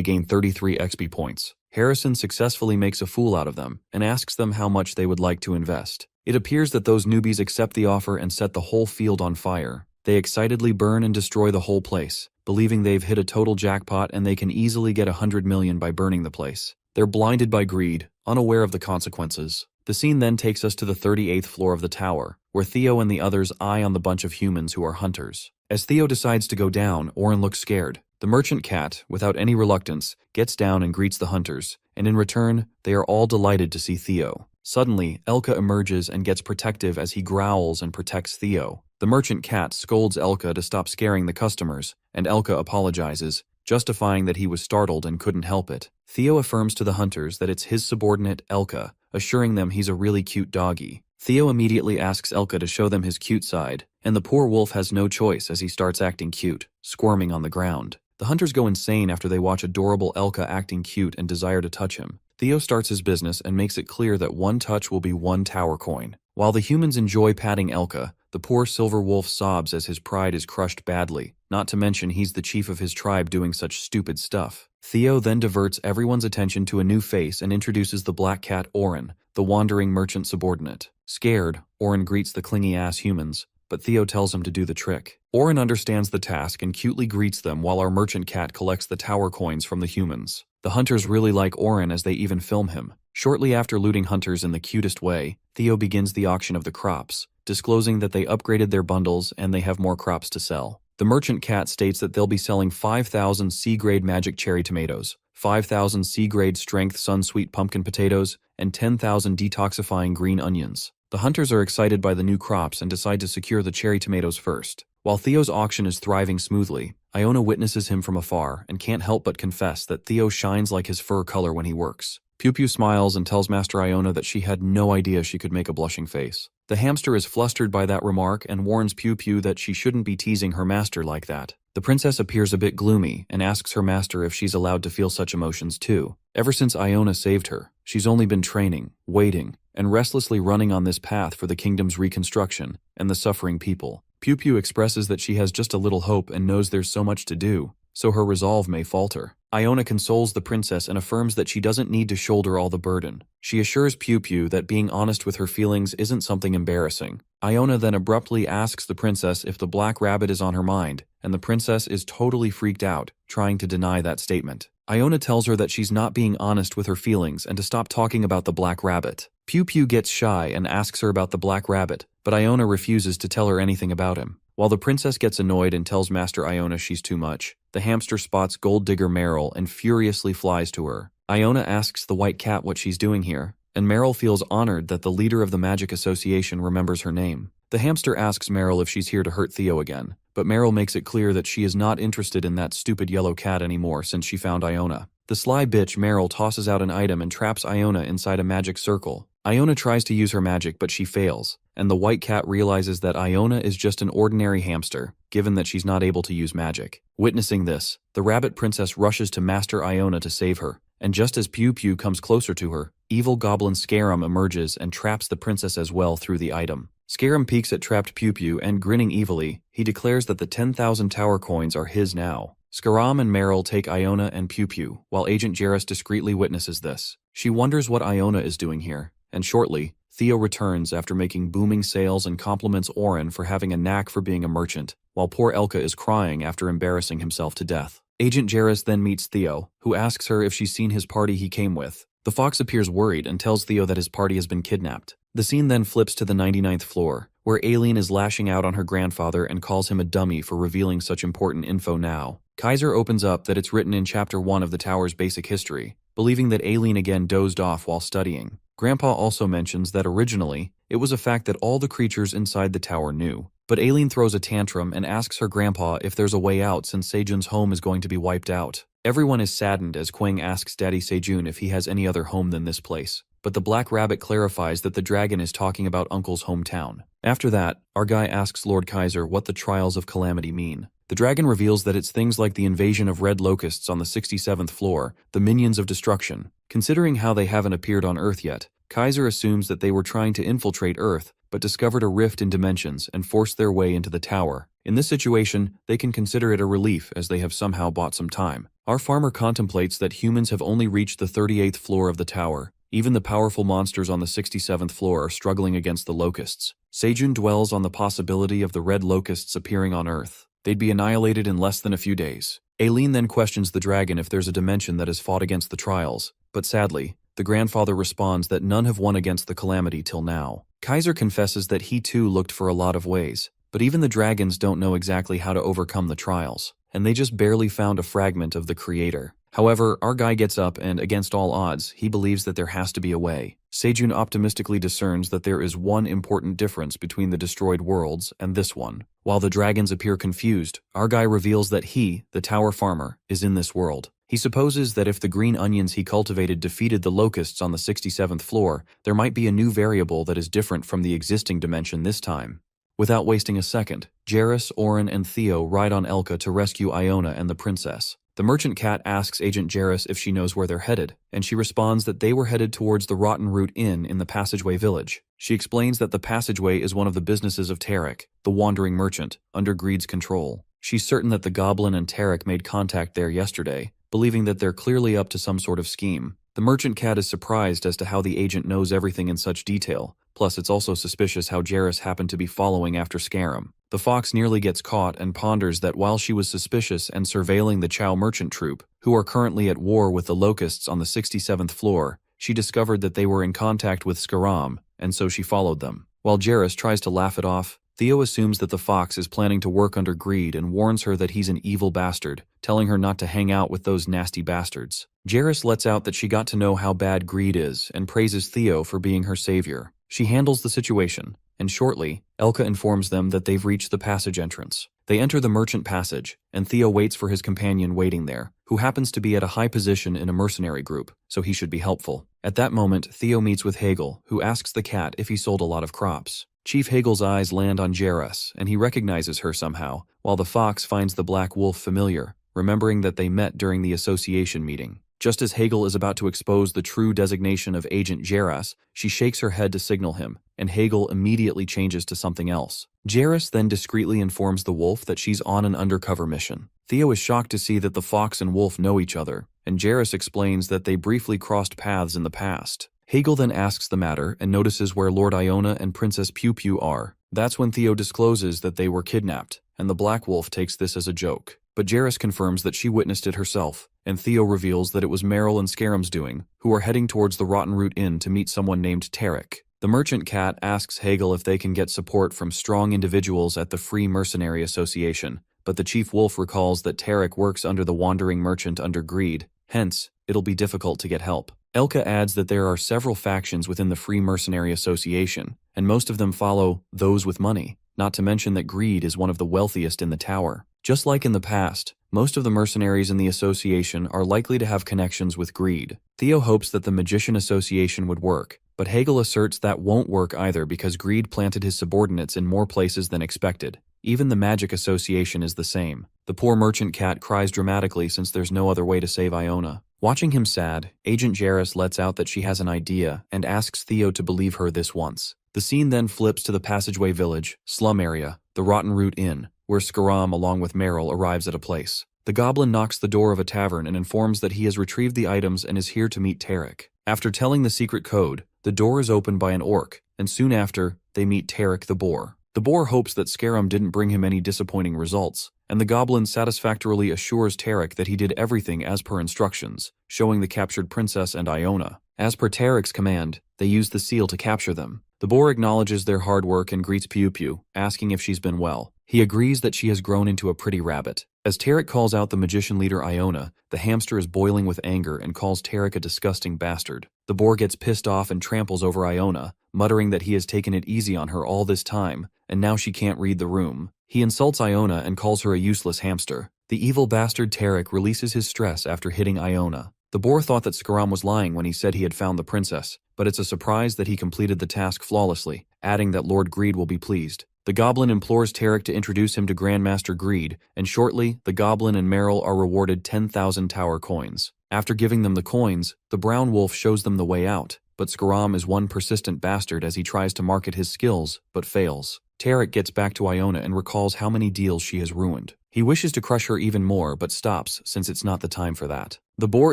gain 33 XP points. Harrison successfully makes a fool out of them and asks them how much they would like to invest. It appears that those newbies accept the offer and set the whole field on fire. They excitedly burn and destroy the whole place, believing they've hit a total jackpot and they can easily get 100 million by burning the place. They're blinded by greed, unaware of the consequences. The scene then takes us to the 38th floor of the tower, where Theo and the others eye on the bunch of humans who are hunters. As Theo decides to go down, Oren looks scared. The merchant cat, without any reluctance, gets down and greets the hunters, and in return, they are all delighted to see Theo. Suddenly, Elka emerges and gets protective as he growls and protects Theo. The merchant cat scolds Elka to stop scaring the customers, and Elka apologizes, justifying that he was startled and couldn't help it. Theo affirms to the hunters that it's his subordinate, Elka, assuring them he's a really cute doggy. Theo immediately asks Elka to show them his cute side, and the poor wolf has no choice as he starts acting cute, squirming on the ground. The hunters go insane after they watch adorable Elka acting cute and desire to touch him. Theo starts his business and makes it clear that one touch will be 1 tower coin. While the humans enjoy patting Elka, the poor silver wolf sobs as his pride is crushed badly, not to mention he's the chief of his tribe doing such stupid stuff. Theo then diverts everyone's attention to a new face and introduces the black cat Oren, the wandering merchant subordinate. Scared, Oren greets the clingy-ass humans, but Theo tells him to do the trick. Oren understands the task and cutely greets them while our merchant cat collects the tower coins from the humans. The hunters really like Oren as they even film him. Shortly after looting hunters in the cutest way, Theo begins the auction of the crops, disclosing that they upgraded their bundles and they have more crops to sell. The merchant cat states that they'll be selling 5,000 C-grade magic cherry tomatoes, 5,000 C-grade strength sun-sweet pumpkin potatoes, and 10,000 detoxifying green onions. The hunters are excited by the new crops and decide to secure the cherry tomatoes first. While Theo's auction is thriving smoothly, Iona witnesses him from afar and can't help but confess that Theo shines like his fur color when he works. Pew Pew smiles and tells Master Iona that she had no idea she could make a blushing face. The hamster is flustered by that remark and warns Pew Pew that she shouldn't be teasing her master like that. The princess appears a bit gloomy and asks her master if she's allowed to feel such emotions too. Ever since Iona saved her, she's only been training, waiting, and restlessly running on this path for the kingdom's reconstruction and the suffering people. Pew Pew expresses that she has just a little hope and knows there's so much to do, so her resolve may falter. Iona consoles the princess and affirms that she doesn't need to shoulder all the burden. She assures Pew Pew that being honest with her feelings isn't something embarrassing. Iona then abruptly asks the princess if the black rabbit is on her mind, and the princess is totally freaked out, trying to deny that statement. Iona tells her that she's not being honest with her feelings and to stop talking about the black rabbit. Pew Pew gets shy and asks her about the black rabbit, but Iona refuses to tell her anything about him. While the princess gets annoyed and tells Master Iona she's too much, the hamster spots gold digger Meryl and furiously flies to her. Iona asks the white cat what she's doing here, and Meryl feels honored that the leader of the Magic Association remembers her name. The hamster asks Meryl if she's here to hurt Theo again, but Meryl makes it clear that she is not interested in that stupid yellow cat anymore since she found Iona. The sly bitch Meryl tosses out an item and traps Iona inside a magic circle. Iona tries to use her magic but she fails, and the white cat realizes that Iona is just an ordinary hamster, given that she's not able to use magic. Witnessing this, the rabbit princess rushes to Master Iona to save her, and just as Pew Pew comes closer to her, evil goblin Scarum emerges and traps the princess as well through the item. Scarum peeks at trapped Pew Pew and, grinning evilly, he declares that the 10,000 tower coins are his now. Scarum and Meryl take Iona and Pew Pew, while Agent Jarrus discreetly witnesses this. She wonders what Iona is doing here, and shortly, Theo returns after making booming sales and compliments Oren for having a knack for being a merchant, while poor Elka is crying after embarrassing himself to death. Agent Jarrus then meets Theo, who asks her if she's seen his party he came with. The fox appears worried and tells Theo that his party has been kidnapped. The scene then flips to the 99th floor, where Aileen is lashing out on her grandfather and calls him a dummy for revealing such important info now. Kaiser opens up that it's written in Chapter 1 of the tower's basic history, believing that Aileen again dozed off while studying. Grandpa also mentions that originally, it was a fact that all the creatures inside the tower knew. But Aileen throws a tantrum and asks her grandpa if there's a way out since Sejun's home is going to be wiped out. Everyone is saddened as Quang asks Daddy Sejun if he has any other home than this place. But the Black Rabbit clarifies that the dragon is talking about Uncle's hometown. After that, our guy asks Lord Kaiser what the Trials of Calamity mean. The dragon reveals that it's things like the invasion of red locusts on the 67th floor, the minions of destruction. Considering how they haven't appeared on Earth yet, Kaiser assumes that they were trying to infiltrate Earth, but discovered a rift in dimensions and forced their way into the tower. In this situation, they can consider it a relief as they have somehow bought some time. Our farmer contemplates that humans have only reached the 38th floor of the tower. Even the powerful monsters on the 67th floor are struggling against the locusts. Sejun dwells on the possibility of the red locusts appearing on Earth. They'd be annihilated in less than a few days. Aileen then questions the dragon if there's a dimension that has fought against the trials, but sadly, the grandfather responds that none have won against the calamity till now. Kaiser confesses that he too looked for a lot of ways, but even the dragons don't know exactly how to overcome the trials, and they just barely found a fragment of the creator. However, our guy gets up and, against all odds, he believes that there has to be a way. Sejun optimistically discerns that there is one important difference between the destroyed worlds and this one. While the dragons appear confused, our guy reveals that he, the tower farmer, is in this world. He supposes that if the green onions he cultivated defeated the locusts on the 67th floor, there might be a new variable that is different from the existing dimension this time. Without wasting a second, Jarrus, Oren, and Theo ride on Elka to rescue Iona and the princess. The merchant cat asks Agent Jarrus if she knows where they're headed, and she responds that they were headed towards the Rotten Root Inn in the Passageway Village. She explains that the Passageway is one of the businesses of Tarek, the wandering merchant, under Greed's control. She's certain that the goblin and Tarek made contact there yesterday, believing that they're clearly up to some sort of scheme. The merchant cat is surprised as to how the agent knows everything in such detail, plus it's also suspicious how Jarrus happened to be following after Scarum. The fox nearly gets caught and ponders that while she was suspicious and surveilling the Chow merchant troupe, who are currently at war with the locusts on the 67th floor, she discovered that they were in contact with Scarum, and so she followed them. While Jarrus tries to laugh it off, Theo assumes that the fox is planning to work under Greed and warns her that he's an evil bastard, telling her not to hang out with those nasty bastards. Jarrus lets out that she got to know how bad Greed is and praises Theo for being her savior. She handles the situation, and shortly, Elka informs them that they've reached the passage entrance. They enter the merchant passage, and Theo waits for his companion waiting there, who happens to be at a high position in a mercenary group, so he should be helpful. At that moment, Theo meets with Hegel, who asks the cat if he sold a lot of crops. Chief Hegel's eyes land on Jarrus, and he recognizes her somehow, while the fox finds the black wolf familiar, remembering that they met during the association meeting. Just as Hegel is about to expose the true designation of Agent Jarrus, she shakes her head to signal him, and Hegel immediately changes to something else. Jarrus then discreetly informs the wolf that she's on an undercover mission. Theo is shocked to see that the fox and wolf know each other, and Jarrus explains that they briefly crossed paths in the past. Hegel then asks the matter and notices where Lord Iona and Princess Pew Pew are. That's when Theo discloses that they were kidnapped, and the Black Wolf takes this as a joke. But Jarrus confirms that she witnessed it herself, and Theo reveals that it was Meryl and Scarum's doing, who are heading towards the Rotten Root Inn to meet someone named Tarek. The merchant cat asks Hegel if they can get support from strong individuals at the Free Mercenary Association, but the chief wolf recalls that Tarek works under the wandering merchant under Greed, hence, it'll be difficult to get help. Elka adds that there are several factions within the Free Mercenary Association, and most of them follow those with money, not to mention that Greed is one of the wealthiest in the tower. Just like in the past, most of the mercenaries in the association are likely to have connections with Greed. Theo hopes that the Magician Association would work, but Hegel asserts that won't work either because Greed planted his subordinates in more places than expected. Even the Magic Association is the same. The poor merchant cat cries dramatically since there's no other way to save Iona. Watching him sad, Agent Jarrus lets out that she has an idea and asks Theo to believe her this once. The scene then flips to the Passageway Village, slum area, the Rotten Root Inn, where Skaram along with Meryl arrives at a place. The goblin knocks the door of a tavern and informs that he has retrieved the items and is here to meet Tarek. After telling the secret code, the door is opened by an orc, and soon after, they meet Tarek the boar. The boar hopes that Skaram didn't bring him any disappointing results, and the goblin satisfactorily assures Tarek that he did everything as per instructions, showing the captured princess and Iona. As per Tarek's command, they use the seal to capture them. The boar acknowledges their hard work and greets Pew Pew, asking if she's been well. He agrees that she has grown into a pretty rabbit. As Tarek calls out the magician leader Iona, the hamster is boiling with anger and calls Tarek a disgusting bastard. The boar gets pissed off and tramples over Iona, muttering that he has taken it easy on her all this time, and now she can't read the room. He insults Iona and calls her a useless hamster. The evil bastard Tarek releases his stress after hitting Iona. The boar thought that Skaram was lying when he said he had found the princess, but it's a surprise that he completed the task flawlessly, adding that Lord Greed will be pleased. The goblin implores Tarek to introduce him to Grandmaster Greed, and shortly, the goblin and Meryl are rewarded 10,000 tower coins. After giving them the coins, the brown wolf shows them the way out, but Skaram is one persistent bastard as he tries to market his skills, but fails. Tarek gets back to Iona and recalls how many deals she has ruined. He wishes to crush her even more, but stops since it's not the time for that. The boar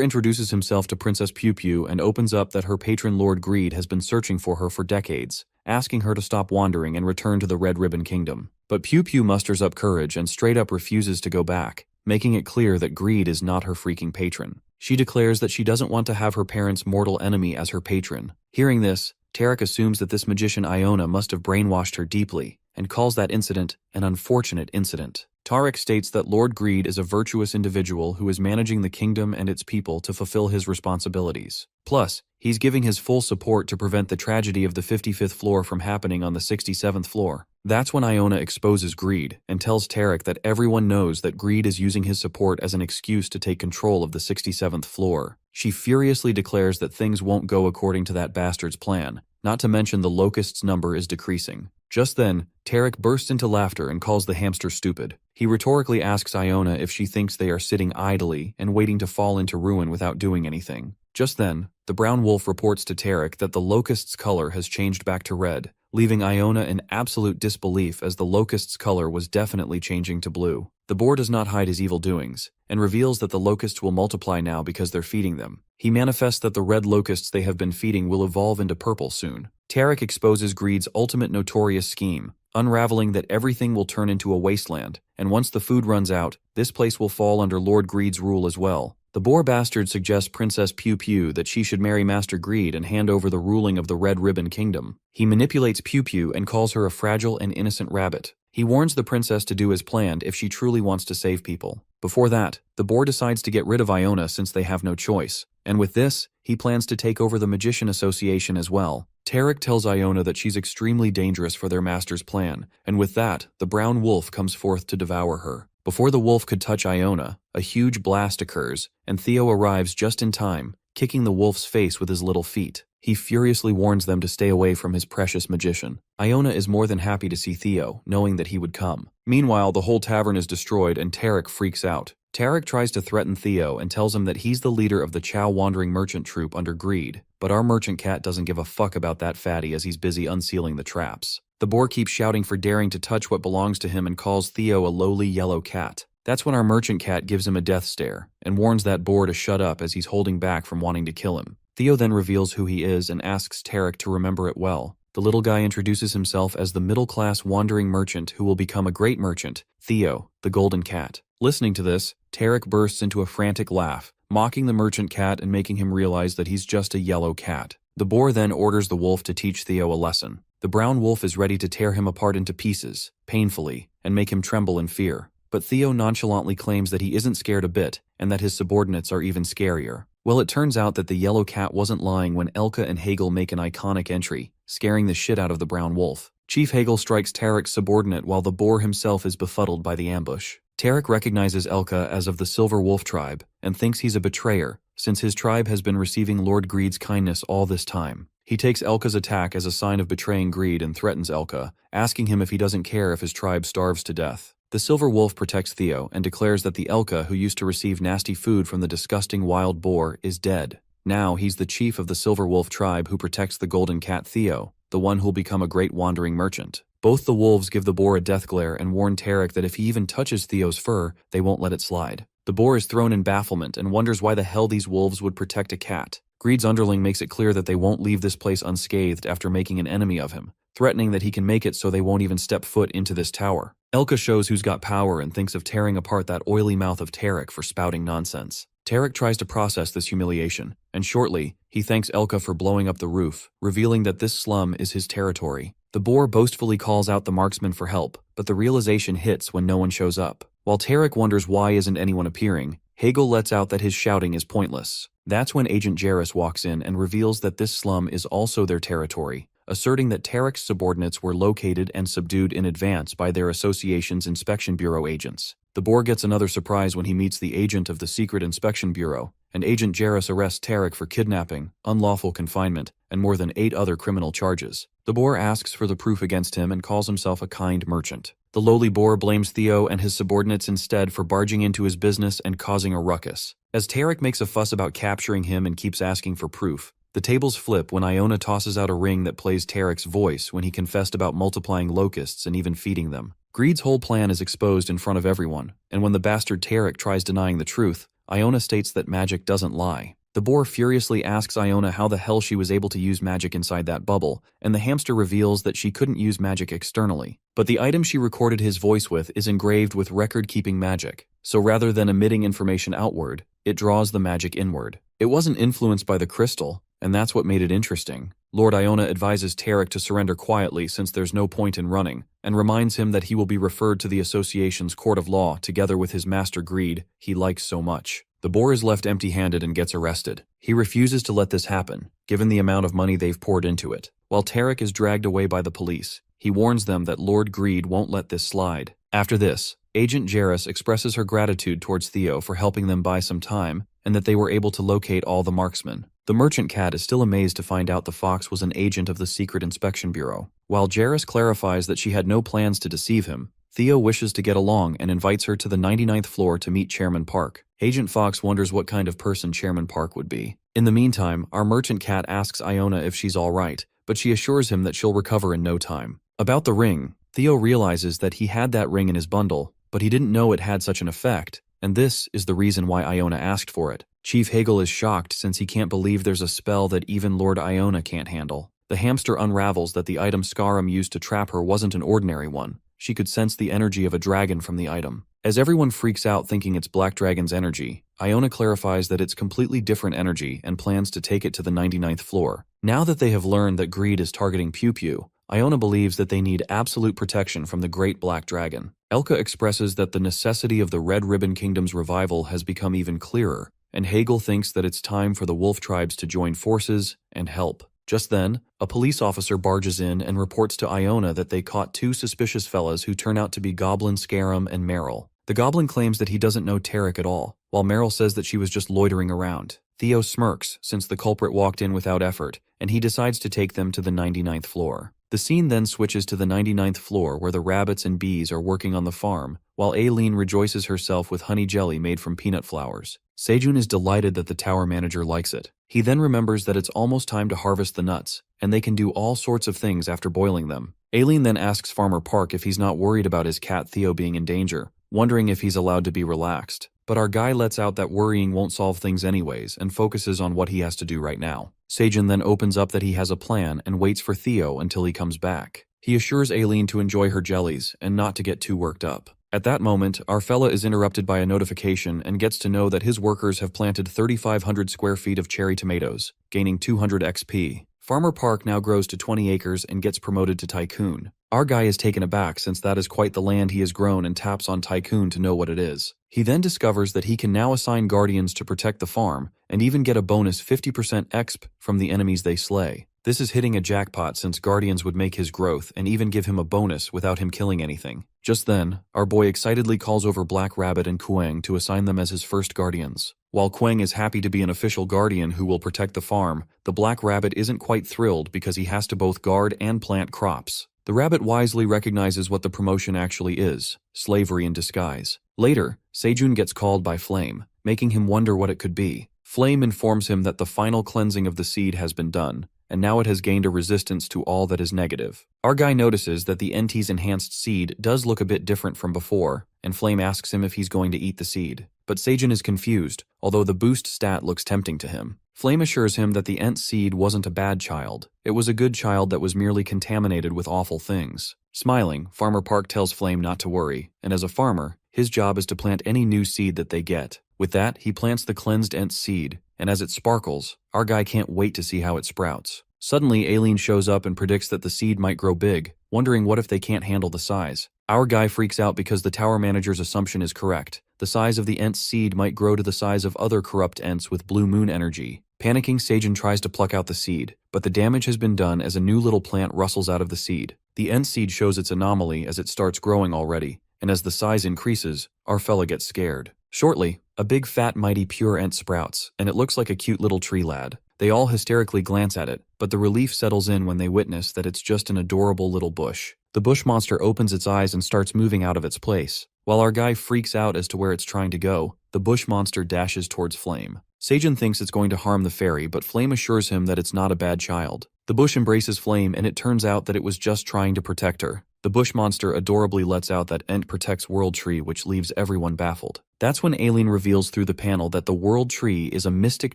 introduces himself to Princess Pew Pew and opens up that her patron Lord Greed has been searching for her for decades, asking her to stop wandering and return to the Red Ribbon Kingdom. But Pew Pew musters up courage and straight up refuses to go back, making it clear that Greed is not her freaking patron. She declares that she doesn't want to have her parents' mortal enemy as her patron. Hearing this, Tarek assumes that this magician Iona must have brainwashed her deeply, and calls that incident an unfortunate incident. Tarek states that Lord Greed is a virtuous individual who is managing the kingdom and its people to fulfill his responsibilities. Plus, he's giving his full support to prevent the tragedy of the 55th floor from happening on the 67th floor. That's when Iona exposes Greed and tells Tarek that everyone knows that Greed is using his support as an excuse to take control of the 67th floor. She furiously declares that things won't go according to that bastard's plan, not to mention the Locust's number is decreasing. Just then, Tarek bursts into laughter and calls the hamster stupid. He rhetorically asks Iona if she thinks they are sitting idly and waiting to fall into ruin without doing anything. Just then, the brown wolf reports to Tarek that the Locust's color has changed back to red, leaving Iona in absolute disbelief as the Locust's color was definitely changing to blue. The boar does not hide his evil doings, and reveals that the locusts will multiply now because they're feeding them. He manifests that the red locusts they have been feeding will evolve into purple soon. Tarek exposes Greed's ultimate notorious scheme, unraveling that everything will turn into a wasteland, and once the food runs out, this place will fall under Lord Greed's rule as well. The boar bastard suggests Princess Pew Pew that she should marry Master Greed and hand over the ruling of the Red Ribbon Kingdom. He manipulates Pew Pew and calls her a fragile and innocent rabbit. He warns the princess to do as planned if she truly wants to save people. Before that, the boar decides to get rid of Iona since they have no choice, and with this, he plans to take over the Magician Association as well. Tarek tells Iona that she's extremely dangerous for their master's plan, and with that, the brown wolf comes forth to devour her. Before the wolf could touch Iona, a huge blast occurs, and Theo arrives just in time, kicking the wolf's face with his little feet. He furiously warns them to stay away from his precious magician. Iona is more than happy to see Theo, knowing that he would come. Meanwhile, the whole tavern is destroyed and Tarek freaks out. Tarek tries to threaten Theo and tells him that he's the leader of the Chow Wandering Merchant Troupe under Greed, but our merchant cat doesn't give a fuck about that fatty as he's busy unsealing the traps. The boar keeps shouting for daring to touch what belongs to him and calls Theo a lowly yellow cat. That's when our merchant cat gives him a death stare and warns that boar to shut up as he's holding back from wanting to kill him. Theo then reveals who he is and asks Tarek to remember it well. The little guy introduces himself as the middle-class wandering merchant who will become a great merchant, Theo, the golden cat. Listening to this, Tarek bursts into a frantic laugh, mocking the merchant cat and making him realize that he's just a yellow cat. The boar then orders the wolf to teach Theo a lesson. The brown wolf is ready to tear him apart into pieces, painfully, and make him tremble in fear. But Theo nonchalantly claims that he isn't scared a bit, and that his subordinates are even scarier. Well, it turns out that the yellow cat wasn't lying when Elka and Hagel make an iconic entry, scaring the shit out of the brown wolf. Chief Hagel strikes Tarek's subordinate while the boar himself is befuddled by the ambush. Tarek recognizes Elka as of the Silver Wolf tribe, and thinks he's a betrayer, since his tribe has been receiving Lord Greed's kindness all this time. He takes Elka's attack as a sign of betraying Greed and threatens Elka, asking him if he doesn't care if his tribe starves to death. The silver wolf protects Theo and declares that the Elka who used to receive nasty food from the disgusting wild boar is dead. Now he's the chief of the silver wolf tribe who protects the golden cat Theo, the one who'll become a great wandering merchant. Both the wolves give the boar a death glare and warn Tarek that if he even touches Theo's fur, they won't let it slide. The boar is thrown in bafflement and wonders why the hell these wolves would protect a cat. Greed's underling makes it clear that they won't leave this place unscathed after making an enemy of him, threatening that he can make it so they won't even step foot into this tower. Elka shows who's got power and thinks of tearing apart that oily mouth of Tarek for spouting nonsense. Tarek tries to process this humiliation, and shortly, he thanks Elka for blowing up the roof, revealing that this slum is his territory. The boar boastfully calls out the marksman for help, but the realization hits when no one shows up. While Tarek wonders why isn't anyone appearing, Hegel lets out that his shouting is pointless. That's when Agent Jarrus walks in and reveals that this slum is also their territory, asserting that Tarek's subordinates were located and subdued in advance by their association's Inspection Bureau agents. The boar gets another surprise when he meets the agent of the Secret Inspection Bureau, and Agent Jarrus arrests Tarek for kidnapping, unlawful confinement, and more than 8 other criminal charges. The boar asks for the proof against him and calls himself a kind merchant. The lowly boar blames Theo and his subordinates instead for barging into his business and causing a ruckus. As Tarek makes a fuss about capturing him and keeps asking for proof, the tables flip when Iona tosses out a ring that plays Tarek's voice when he confessed about multiplying locusts and even feeding them. Greed's whole plan is exposed in front of everyone, and when the bastard Tarek tries denying the truth, Iona states that magic doesn't lie. The boar furiously asks Iona how the hell she was able to use magic inside that bubble, and the hamster reveals that she couldn't use magic externally. But the item she recorded his voice with is engraved with record-keeping magic, so rather than emitting information outward, it draws the magic inward. It wasn't influenced by the crystal, and that's what made it interesting. Lord Iona advises Tarek to surrender quietly since there's no point in running, and reminds him that he will be referred to the association's court of law together with his master Greed he likes so much. The boar is left empty-handed and gets arrested. He refuses to let this happen, given the amount of money they've poured into it. While Tarek is dragged away by the police, he warns them that Lord Greed won't let this slide. After this, Agent Jarrus expresses her gratitude towards Theo for helping them buy some time, and that they were able to locate all the marksmen. The merchant cat is still amazed to find out the fox was an agent of the Secret Inspection Bureau. While Jarrus clarifies that she had no plans to deceive him, Theo wishes to get along and invites her to the 99th floor to meet Chairman Park. Agent Fox wonders what kind of person Chairman Park would be. In the meantime, our merchant cat asks Iona if she's alright, but she assures him that she'll recover in no time. About the ring, Theo realizes that he had that ring in his bundle, but he didn't know it had such an effect, and this is the reason why Iona asked for it. Chief Hegel is shocked since he can't believe there's a spell that even Lord Iona can't handle. The hamster unravels that the item Scarum used to trap her wasn't an ordinary one. She could sense the energy of a dragon from the item. As everyone freaks out thinking it's Black Dragon's energy, Iona clarifies that it's completely different energy and plans to take it to the 99th floor. Now that they have learned that Greed is targeting Pew Pew, Iona believes that they need absolute protection from the Great Black Dragon. Elka expresses that the necessity of the Red Ribbon Kingdom's revival has become even clearer, and Hegel thinks that it's time for the wolf tribes to join forces and help. Just then, a police officer barges in and reports to Iona that they caught 2 suspicious fellas who turn out to be Goblin Scarum and Meryl. The Goblin claims that he doesn't know Tarek at all, while Meryl says that she was just loitering around. Theo smirks since the culprit walked in without effort, and he decides to take them to the 99th floor. The scene then switches to the 99th floor where the rabbits and bees are working on the farm, while Aileen rejoices herself with honey jelly made from peanut flowers. Sejun is delighted that the tower manager likes it. He then remembers that it's almost time to harvest the nuts, and they can do all sorts of things after boiling them. Aileen then asks Farmer Park if he's not worried about his cat Theo being in danger, wondering if he's allowed to be relaxed. But our guy lets out that worrying won't solve things anyways and focuses on what he has to do right now. Sejun then opens up that he has a plan and waits for Theo until he comes back. He assures Aileen to enjoy her jellies and not to get too worked up. At that moment, our fella is interrupted by a notification and gets to know that his workers have planted 3,500 square feet of cherry tomatoes, gaining 200 XP. Farmer Park now grows to 20 acres and gets promoted to Tycoon. Our guy is taken aback since that is quite the land he has grown and taps on Tycoon to know what it is. He then discovers that he can now assign guardians to protect the farm and even get a bonus 50% exp from the enemies they slay. This is hitting a jackpot since guardians would make his growth and even give him a bonus without him killing anything. Just then, our boy excitedly calls over Black Rabbit and Kuang to assign them as his first guardians. While Kuang is happy to be an official guardian who will protect the farm, the Black Rabbit isn't quite thrilled because he has to both guard and plant crops. The rabbit wisely recognizes what the promotion actually is: slavery in disguise. Later, Sejun gets called by Flame, making him wonder what it could be. Flame informs him that the final cleansing of the seed has been done, and now it has gained a resistance to all that is negative. Our guy notices that the NT's enhanced seed does look a bit different from before, and Flame asks him if he's going to eat the seed. But Sejun is confused, although the boost stat looks tempting to him. Flame assures him that the Ent seed wasn't a bad child. It was a good child that was merely contaminated with awful things. Smiling, Farmer Park tells Flame not to worry, and as a farmer, his job is to plant any new seed that they get. With that, he plants the cleansed Ent seed, and as it sparkles, our guy can't wait to see how it sprouts. Suddenly, Aileen shows up and predicts that the seed might grow big, wondering what if they can't handle the size. Our guy freaks out because the tower manager's assumption is correct. The size of the Ent seed might grow to the size of other corrupt Ents with blue moon energy. Panicking, Sejun tries to pluck out the seed, but the damage has been done as a new little plant rustles out of the seed. The Ent seed shows its anomaly as it starts growing already, and as the size increases, our fella gets scared. Shortly, a big fat mighty pure Ent sprouts, and it looks like a cute little tree lad. They all hysterically glance at it, but the relief settles in when they witness that it's just an adorable little bush. The bush monster opens its eyes and starts moving out of its place. While our guy freaks out as to where it's trying to go, the bush monster dashes towards Flame. Sejun thinks it's going to harm the fairy, but Flame assures him that it's not a bad child. The bush embraces Flame, and it turns out that it was just trying to protect her. The bush monster adorably lets out that Ent protects World Tree, which leaves everyone baffled. That's when Aileen reveals through the panel that the World Tree is a mystic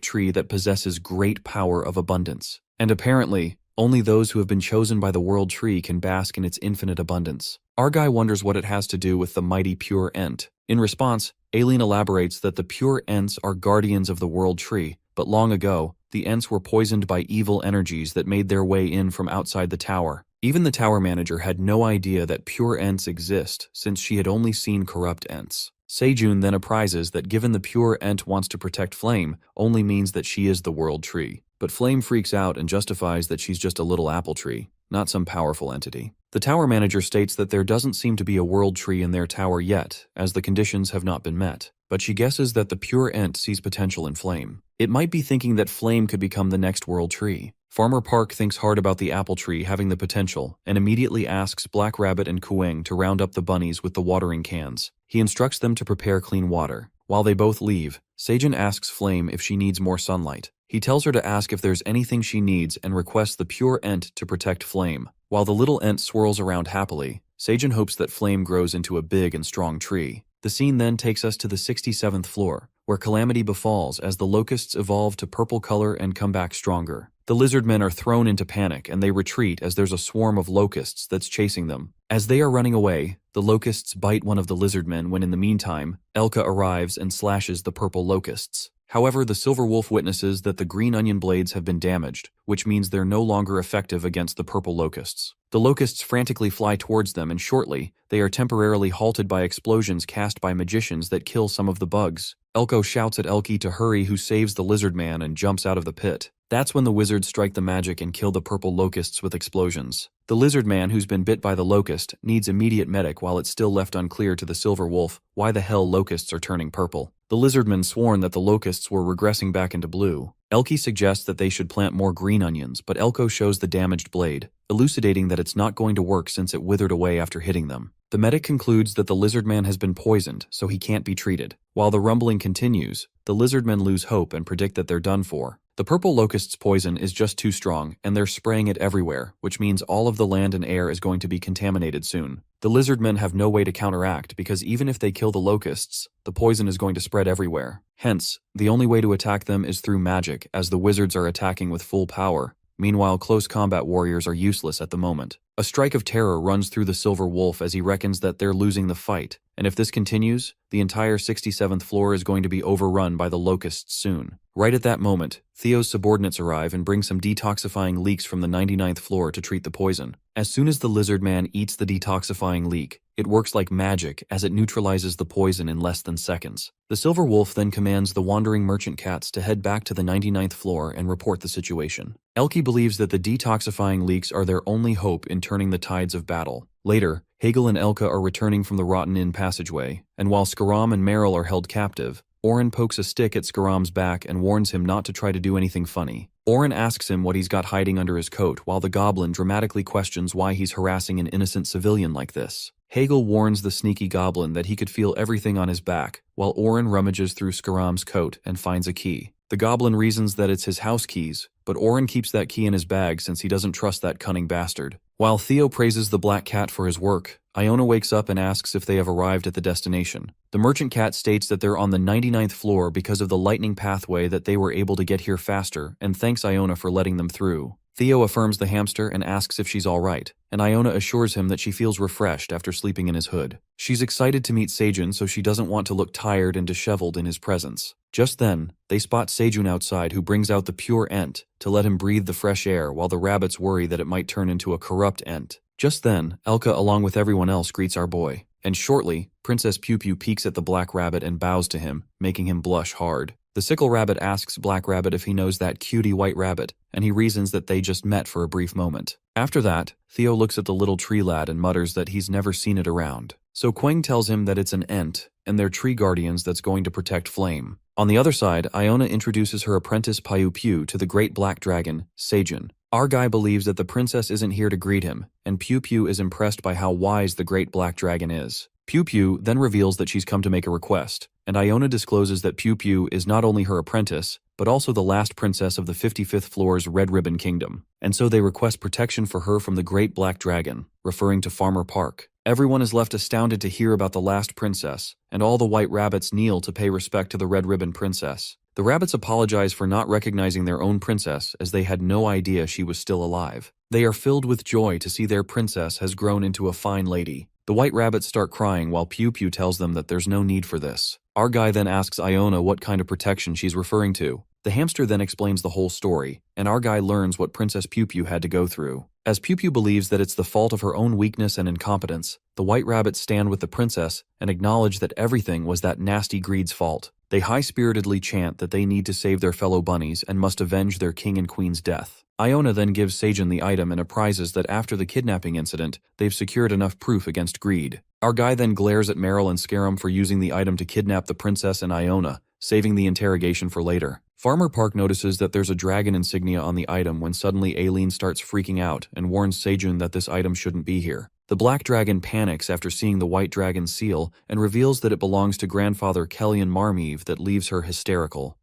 tree that possesses great power of abundance. And apparently, only those who have been chosen by the World Tree can bask in its infinite abundance. Our guy wonders what it has to do with the mighty pure Ent. In response, Aileen elaborates that the pure Ents are guardians of the World Tree, but long ago, the Ents were poisoned by evil energies that made their way in from outside the tower. Even the tower manager had no idea that pure Ents exist, since she had only seen corrupt Ents. Sejun then apprises that given the pure Ent wants to protect Flame, only means that she is the World Tree. But Flame freaks out and justifies that she's just a little apple tree, not some powerful entity. The tower manager states that there doesn't seem to be a World Tree in their tower yet, as the conditions have not been met. But she guesses that the pure Ent sees potential in Flame. It might be thinking that Flame could become the next World Tree. Farmer Park thinks hard about the apple tree having the potential and immediately asks Black Rabbit and Kueng to round up the bunnies with the watering cans. He instructs them to prepare clean water. While they both leave, Sejun asks Flame if she needs more sunlight. He tells her to ask if there's anything she needs and requests the pure Ent to protect Flame. While the little Ent swirls around happily, Sejun hopes that Flame grows into a big and strong tree. The scene then takes us to the 67th floor, where calamity befalls as the locusts evolve to purple color and come back stronger. The lizard men are thrown into panic and they retreat as there's a swarm of locusts that's chasing them. As they are running away, the locusts bite one of the lizard men when in the meantime, Elka arrives and slashes the purple locusts. However, the silver wolf witnesses that the green onion blades have been damaged, which means they're no longer effective against the purple locusts. The locusts frantically fly towards them and shortly, they are temporarily halted by explosions cast by magicians that kill some of the bugs. Elko shouts at Elki to hurry, who saves the lizard man and jumps out of the pit. That's when the wizards strike the magic and kill the purple locusts with explosions. The lizard man who's been bit by the locust needs immediate medic while it's still left unclear to the silver wolf why the hell locusts are turning purple. The lizardmen sworn that the locusts were regressing back into blue. Elki suggests that they should plant more green onions, but Elko shows the damaged blade, elucidating that it's not going to work since it withered away after hitting them. The medic concludes that the lizard man has been poisoned, so he can't be treated. While the rumbling continues, the lizardmen lose hope and predict that they're done for. The purple locust's poison is just too strong, and they're spraying it everywhere, which means all of the land and air is going to be contaminated soon. The lizardmen have no way to counteract because even if they kill the locusts, the poison is going to spread everywhere. Hence, the only way to attack them is through magic, as the wizards are attacking with full power. Meanwhile, close combat warriors are useless at the moment. A strike of terror runs through the silver wolf as he reckons that they're losing the fight, and if this continues, the entire 67th floor is going to be overrun by the locusts soon. Right at that moment, Theo's subordinates arrive and bring some detoxifying leeks from the 99th floor to treat the poison. As soon as the lizard man eats the detoxifying leek, it works like magic as it neutralizes the poison in less than seconds. The silver wolf then commands the wandering merchant cats to head back to the 99th floor and report the situation. Elki believes that the detoxifying leeks are their only hope in turning the tides of battle. Later, Hegel and Elka are returning from the Rotten Inn passageway, and while Skaram and Meryl are held captive, Oren pokes a stick at Skaram's back and warns him not to try to do anything funny. Oren asks him what he's got hiding under his coat while the goblin dramatically questions why he's harassing an innocent civilian like this. Hegel warns the sneaky goblin that he could feel everything on his back, while Oren rummages through Skaram's coat and finds a key. The goblin reasons that it's his house keys, but Oren keeps that key in his bag since he doesn't trust that cunning bastard. While Theo praises the black cat for his work, Iona wakes up and asks if they have arrived at the destination. The merchant cat states that they're on the 99th floor because of the lightning pathway, that they were able to get here faster, and thanks Iona for letting them through. Theo affirms the hamster and asks if she's alright, and Iona assures him that she feels refreshed after sleeping in his hood. She's excited to meet Seijun, so she doesn't want to look tired and disheveled in his presence. Just then, they spot Seijun outside, who brings out the pure Ent to let him breathe the fresh air, while the rabbits worry that it might turn into a corrupt Ent. Just then, Elka along with everyone else greets our boy, and shortly, Princess Pew Pew peeks at the black rabbit and bows to him, making him blush hard. The sickle rabbit asks Black Rabbit if he knows that cutie white rabbit, and he reasons that they just met for a brief moment. After that, Theo looks at the little tree lad and mutters that he's never seen it around. So Quang tells him that it's an Ent, and they're tree guardians that's going to protect Flame. On the other side, Iona introduces her apprentice Piu Piu to the great black dragon, Seijun. Our guy believes that the princess isn't here to greet him, and Piu Piu is impressed by how wise the great black dragon is. Piu Piu then reveals that she's come to make a request, and Iona discloses that Piu Piu is not only her apprentice, but also the last princess of the 55th floor's Red Ribbon Kingdom, and so they request protection for her from the Great Black Dragon, referring to Farmer Park. Everyone is left astounded to hear about the last princess, and all the white rabbits kneel to pay respect to the Red Ribbon Princess. The rabbits apologize for not recognizing their own princess, as they had no idea she was still alive. They are filled with joy to see their princess has grown into a fine lady. The white rabbits start crying while Piu Piu tells them that there's no need for this. Our guy then asks Iona what kind of protection she's referring to. The hamster then explains the whole story, and our guy learns what Princess Piu Piu had to go through. As Piu Piu believes that it's the fault of her own weakness and incompetence, the white rabbits stand with the princess and acknowledge that everything was that nasty greed's fault. They high-spiritedly chant that they need to save their fellow bunnies and must avenge their king and queen's death. Iona then gives Seijun the item and apprises that after the kidnapping incident, they've secured enough proof against greed. Our guy then glares at Meryl and Scarum for using the item to kidnap the princess and Iona, saving the interrogation for later. Farmer Park notices that there's a dragon insignia on the item when suddenly Aileen starts freaking out and warns Seijun that this item shouldn't be here. The black dragon panics after seeing the white dragon's seal and reveals that it belongs to grandfather Kellyan Marmeave, that leaves her hysterical.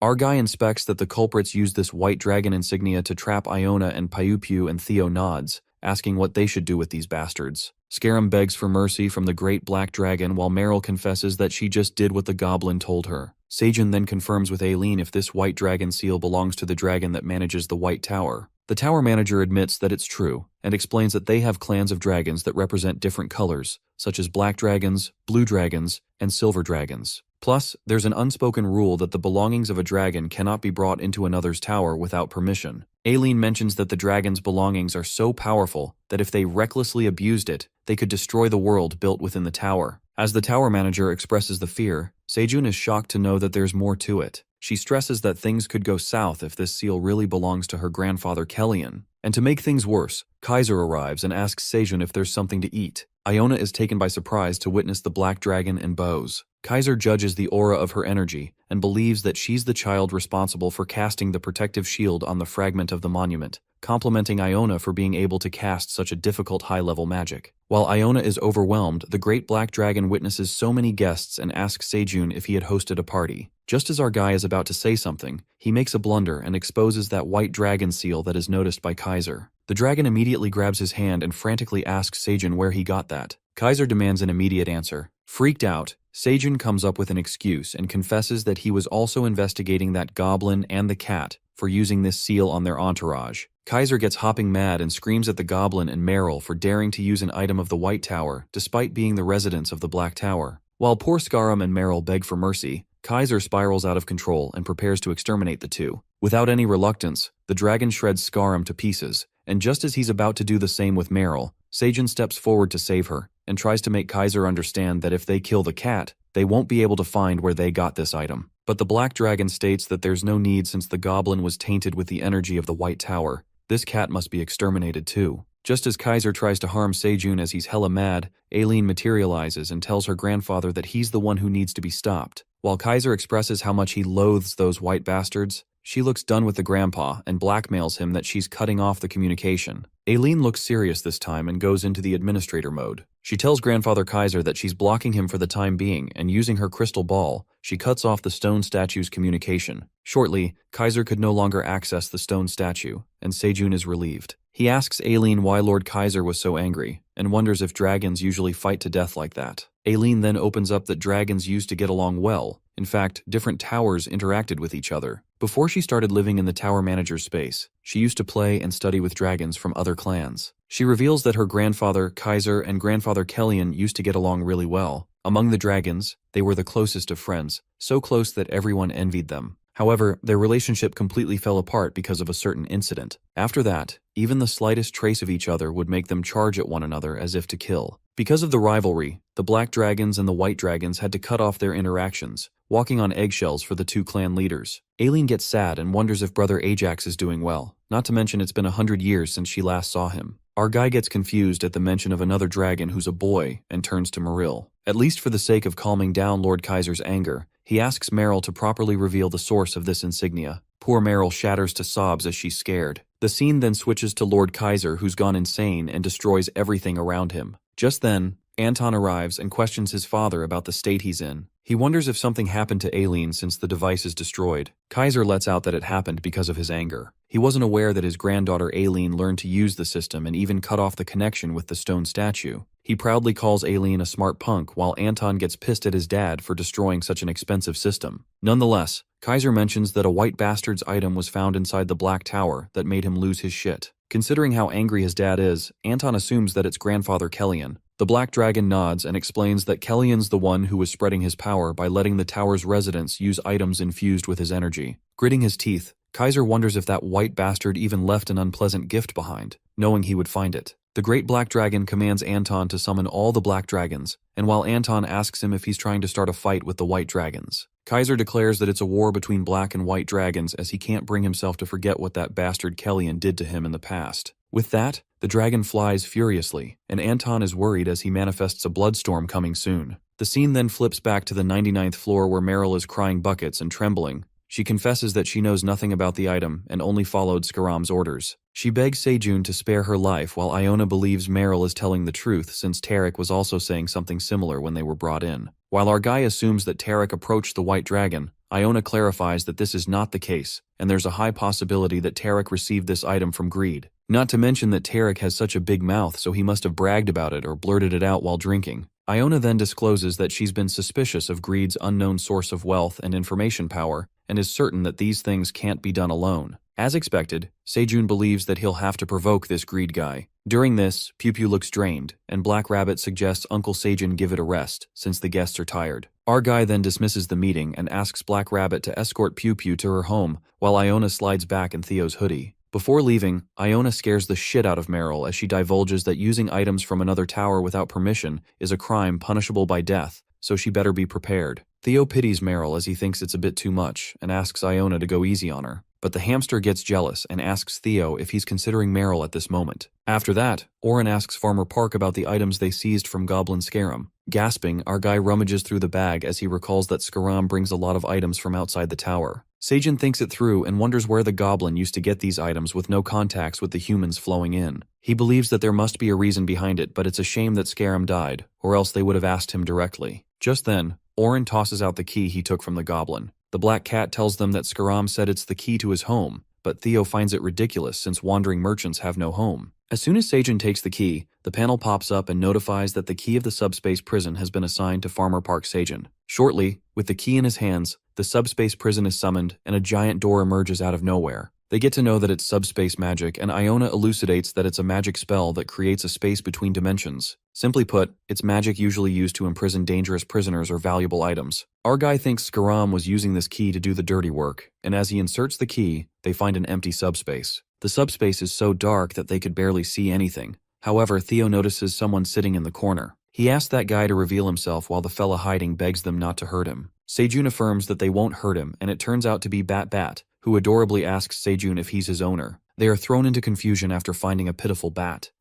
Our guy inspects that the culprits used this white dragon insignia to trap Iona, and Piu Piu and Theo nods, asking what they should do with these bastards. Scarum begs for mercy from the great black dragon, while Meryl confesses that she just did what the goblin told her. Seijun then confirms with Aileen if this white dragon seal belongs to the dragon that manages the White Tower. The tower manager admits that it's true, and explains that they have clans of dragons that represent different colors, such as black dragons, blue dragons, and silver dragons. Plus, there's an unspoken rule that the belongings of a dragon cannot be brought into another's tower without permission. Aileen mentions that the dragon's belongings are so powerful that if they recklessly abused it, they could destroy the world built within the tower. As the tower manager expresses the fear, Seijun is shocked to know that there's more to it. She stresses that things could go south if this seal really belongs to her grandfather Kellyan. And to make things worse, Kaiser arrives and asks Seijun if there's something to eat. Iona is taken by surprise to witness the black dragon and bows. Kaiser judges the aura of her energy and believes that she's the child responsible for casting the protective shield on the fragment of the monument, complimenting Iona for being able to cast such a difficult high-level magic. While Iona is overwhelmed, the great black dragon witnesses so many guests and asks Seijun if he had hosted a party. Just as our guy is about to say something, he makes a blunder and exposes that white dragon seal that is noticed by Kaiser. The dragon immediately grabs his hand and frantically asks Seijun where he got that. Kaiser demands an immediate answer. Freaked out, Seijun comes up with an excuse and confesses that he was also investigating that goblin and the cat for using this seal on their entourage. Kaiser gets hopping mad and screams at the goblin and Meryl for daring to use an item of the White Tower despite being the residents of the Black Tower. While poor Scarum and Meryl beg for mercy, Kaiser spirals out of control and prepares to exterminate the two. Without any reluctance, the dragon shreds Scarum to pieces, and just as he's about to do the same with Meryl, Seijun steps forward to save her and tries to make Kaiser understand that if they kill the cat, they won't be able to find where they got this item. But the black dragon states that there's no need since the goblin was tainted with the energy of the White Tower. This cat must be exterminated too. Just as Kaiser tries to harm Sejun as he's hella mad, Aileen materializes and tells her grandfather that he's the one who needs to be stopped. While Kaiser expresses how much he loathes those white bastards, she looks done with the grandpa and blackmails him that she's cutting off the communication. Aileen looks serious this time and goes into the administrator mode. She tells Grandfather Kaiser that she's blocking him for the time being, and using her crystal ball, she cuts off the stone statue's communication. Shortly, Kaiser could no longer access the stone statue, and Sejun is relieved. He asks Aileen why Lord Kaiser was so angry, and wonders if dragons usually fight to death like that. Aileen then opens up that dragons used to get along well. In fact, different towers interacted with each other. Before she started living in the tower manager's space, she used to play and study with dragons from other clans. She reveals that her grandfather, Kaiser, and grandfather Kellyan used to get along really well. Among the dragons, they were the closest of friends, so close that everyone envied them. However, their relationship completely fell apart because of a certain incident. After that, even the slightest trace of each other would make them charge at one another as if to kill. Because of the rivalry, the black dragons and the white dragons had to cut off their interactions, walking on eggshells for the two clan leaders. Aileen gets sad and wonders if brother Ajax is doing well, not to mention it's been 100 years since she last saw him. Our guy gets confused at the mention of another dragon who's a boy and turns to Maril. At least for the sake of calming down Lord Kaiser's anger, he asks Meryl to properly reveal the source of this insignia. Poor Meryl shatters to sobs as she's scared. The scene then switches to Lord Kaiser, who's gone insane and destroys everything around him. Just then, Anton arrives and questions his father about the state he's in. He wonders if something happened to Aileen since the device is destroyed. Kaiser lets out that it happened because of his anger. He wasn't aware that his granddaughter Aileen learned to use the system and even cut off the connection with the stone statue. He proudly calls Aileen a smart punk, while Anton gets pissed at his dad for destroying such an expensive system. Nonetheless, Kaiser mentions that a white bastard's item was found inside the Black Tower that made him lose his shit. Considering how angry his dad is, Anton assumes that it's grandfather Kellyan. The Black Dragon nods and explains that Kellyan's the one who was spreading his power by letting the tower's residents use items infused with his energy. Gritting his teeth, Kaiser wonders if that white bastard even left an unpleasant gift behind, knowing he would find it. The Great Black Dragon commands Anton to summon all the Black Dragons, and while Anton asks him if he's trying to start a fight with the White Dragons, Kaiser declares that it's a war between Black and White Dragons as he can't bring himself to forget what that bastard Kellyan did to him in the past. With that, the dragon flies furiously, and Anton is worried as he manifests a bloodstorm coming soon. The scene then flips back to the 99th floor where Meryl is crying buckets and trembling. She confesses that she knows nothing about the item and only followed Skaram's orders. She begs Sejun to spare her life while Iona believes Meryl is telling the truth since Tarek was also saying something similar when they were brought in. While our guy assumes that Tarek approached the White Dragon, Iona clarifies that this is not the case, and there's a high possibility that Tarek received this item from greed. Not to mention that Tarek has such a big mouth, so he must have bragged about it or blurted it out while drinking. Iona then discloses that she's been suspicious of greed's unknown source of wealth and information power, and is certain that these things can't be done alone. As expected, Sejun believes that he'll have to provoke this greed guy. During this, Pew Pew looks drained, and Black Rabbit suggests Uncle Sejun give it a rest, since the guests are tired. Our guy then dismisses the meeting and asks Black Rabbit to escort Pew Pew to her home, while Iona slides back in Theo's hoodie. Before leaving, Iona scares the shit out of Meryl as she divulges that using items from another tower without permission is a crime punishable by death, so she better be prepared. Theo pities Meryl as he thinks it's a bit too much and asks Iona to go easy on her. But the hamster gets jealous and asks Theo if he's considering Meryl at this moment. After that, Oren asks Farmer Park about the items they seized from Goblin Scarum. Gasping, our guy rummages through the bag as he recalls that Scaram brings a lot of items from outside the tower. Sejun thinks it through and wonders where the goblin used to get these items with no contacts with the humans flowing in. He believes that there must be a reason behind it, but it's a shame that Scarum died, or else they would have asked him directly. Just then, Oren tosses out the key he took from the goblin. The black cat tells them that Scaram said it's the key to his home, but Theo finds it ridiculous since wandering merchants have no home. As soon as Sejun takes the key, the panel pops up and notifies that the key of the subspace prison has been assigned to Farmer Park Sejun. Shortly, with the key in his hands, the subspace prison is summoned and a giant door emerges out of nowhere. They get to know that it's subspace magic, and Iona elucidates that it's a magic spell that creates a space between dimensions. Simply put, it's magic usually used to imprison dangerous prisoners or valuable items. Our guy thinks Scaram was using this key to do the dirty work, and as he inserts the key, they find an empty subspace. The subspace is so dark that they could barely see anything. However, Theo notices someone sitting in the corner. He asks that guy to reveal himself while the fella hiding begs them not to hurt him. Sejun affirms that they won't hurt him, and it turns out to be Bat Bat, who adorably asks Sejun if he's his owner. They are thrown into confusion after finding a pitiful bat.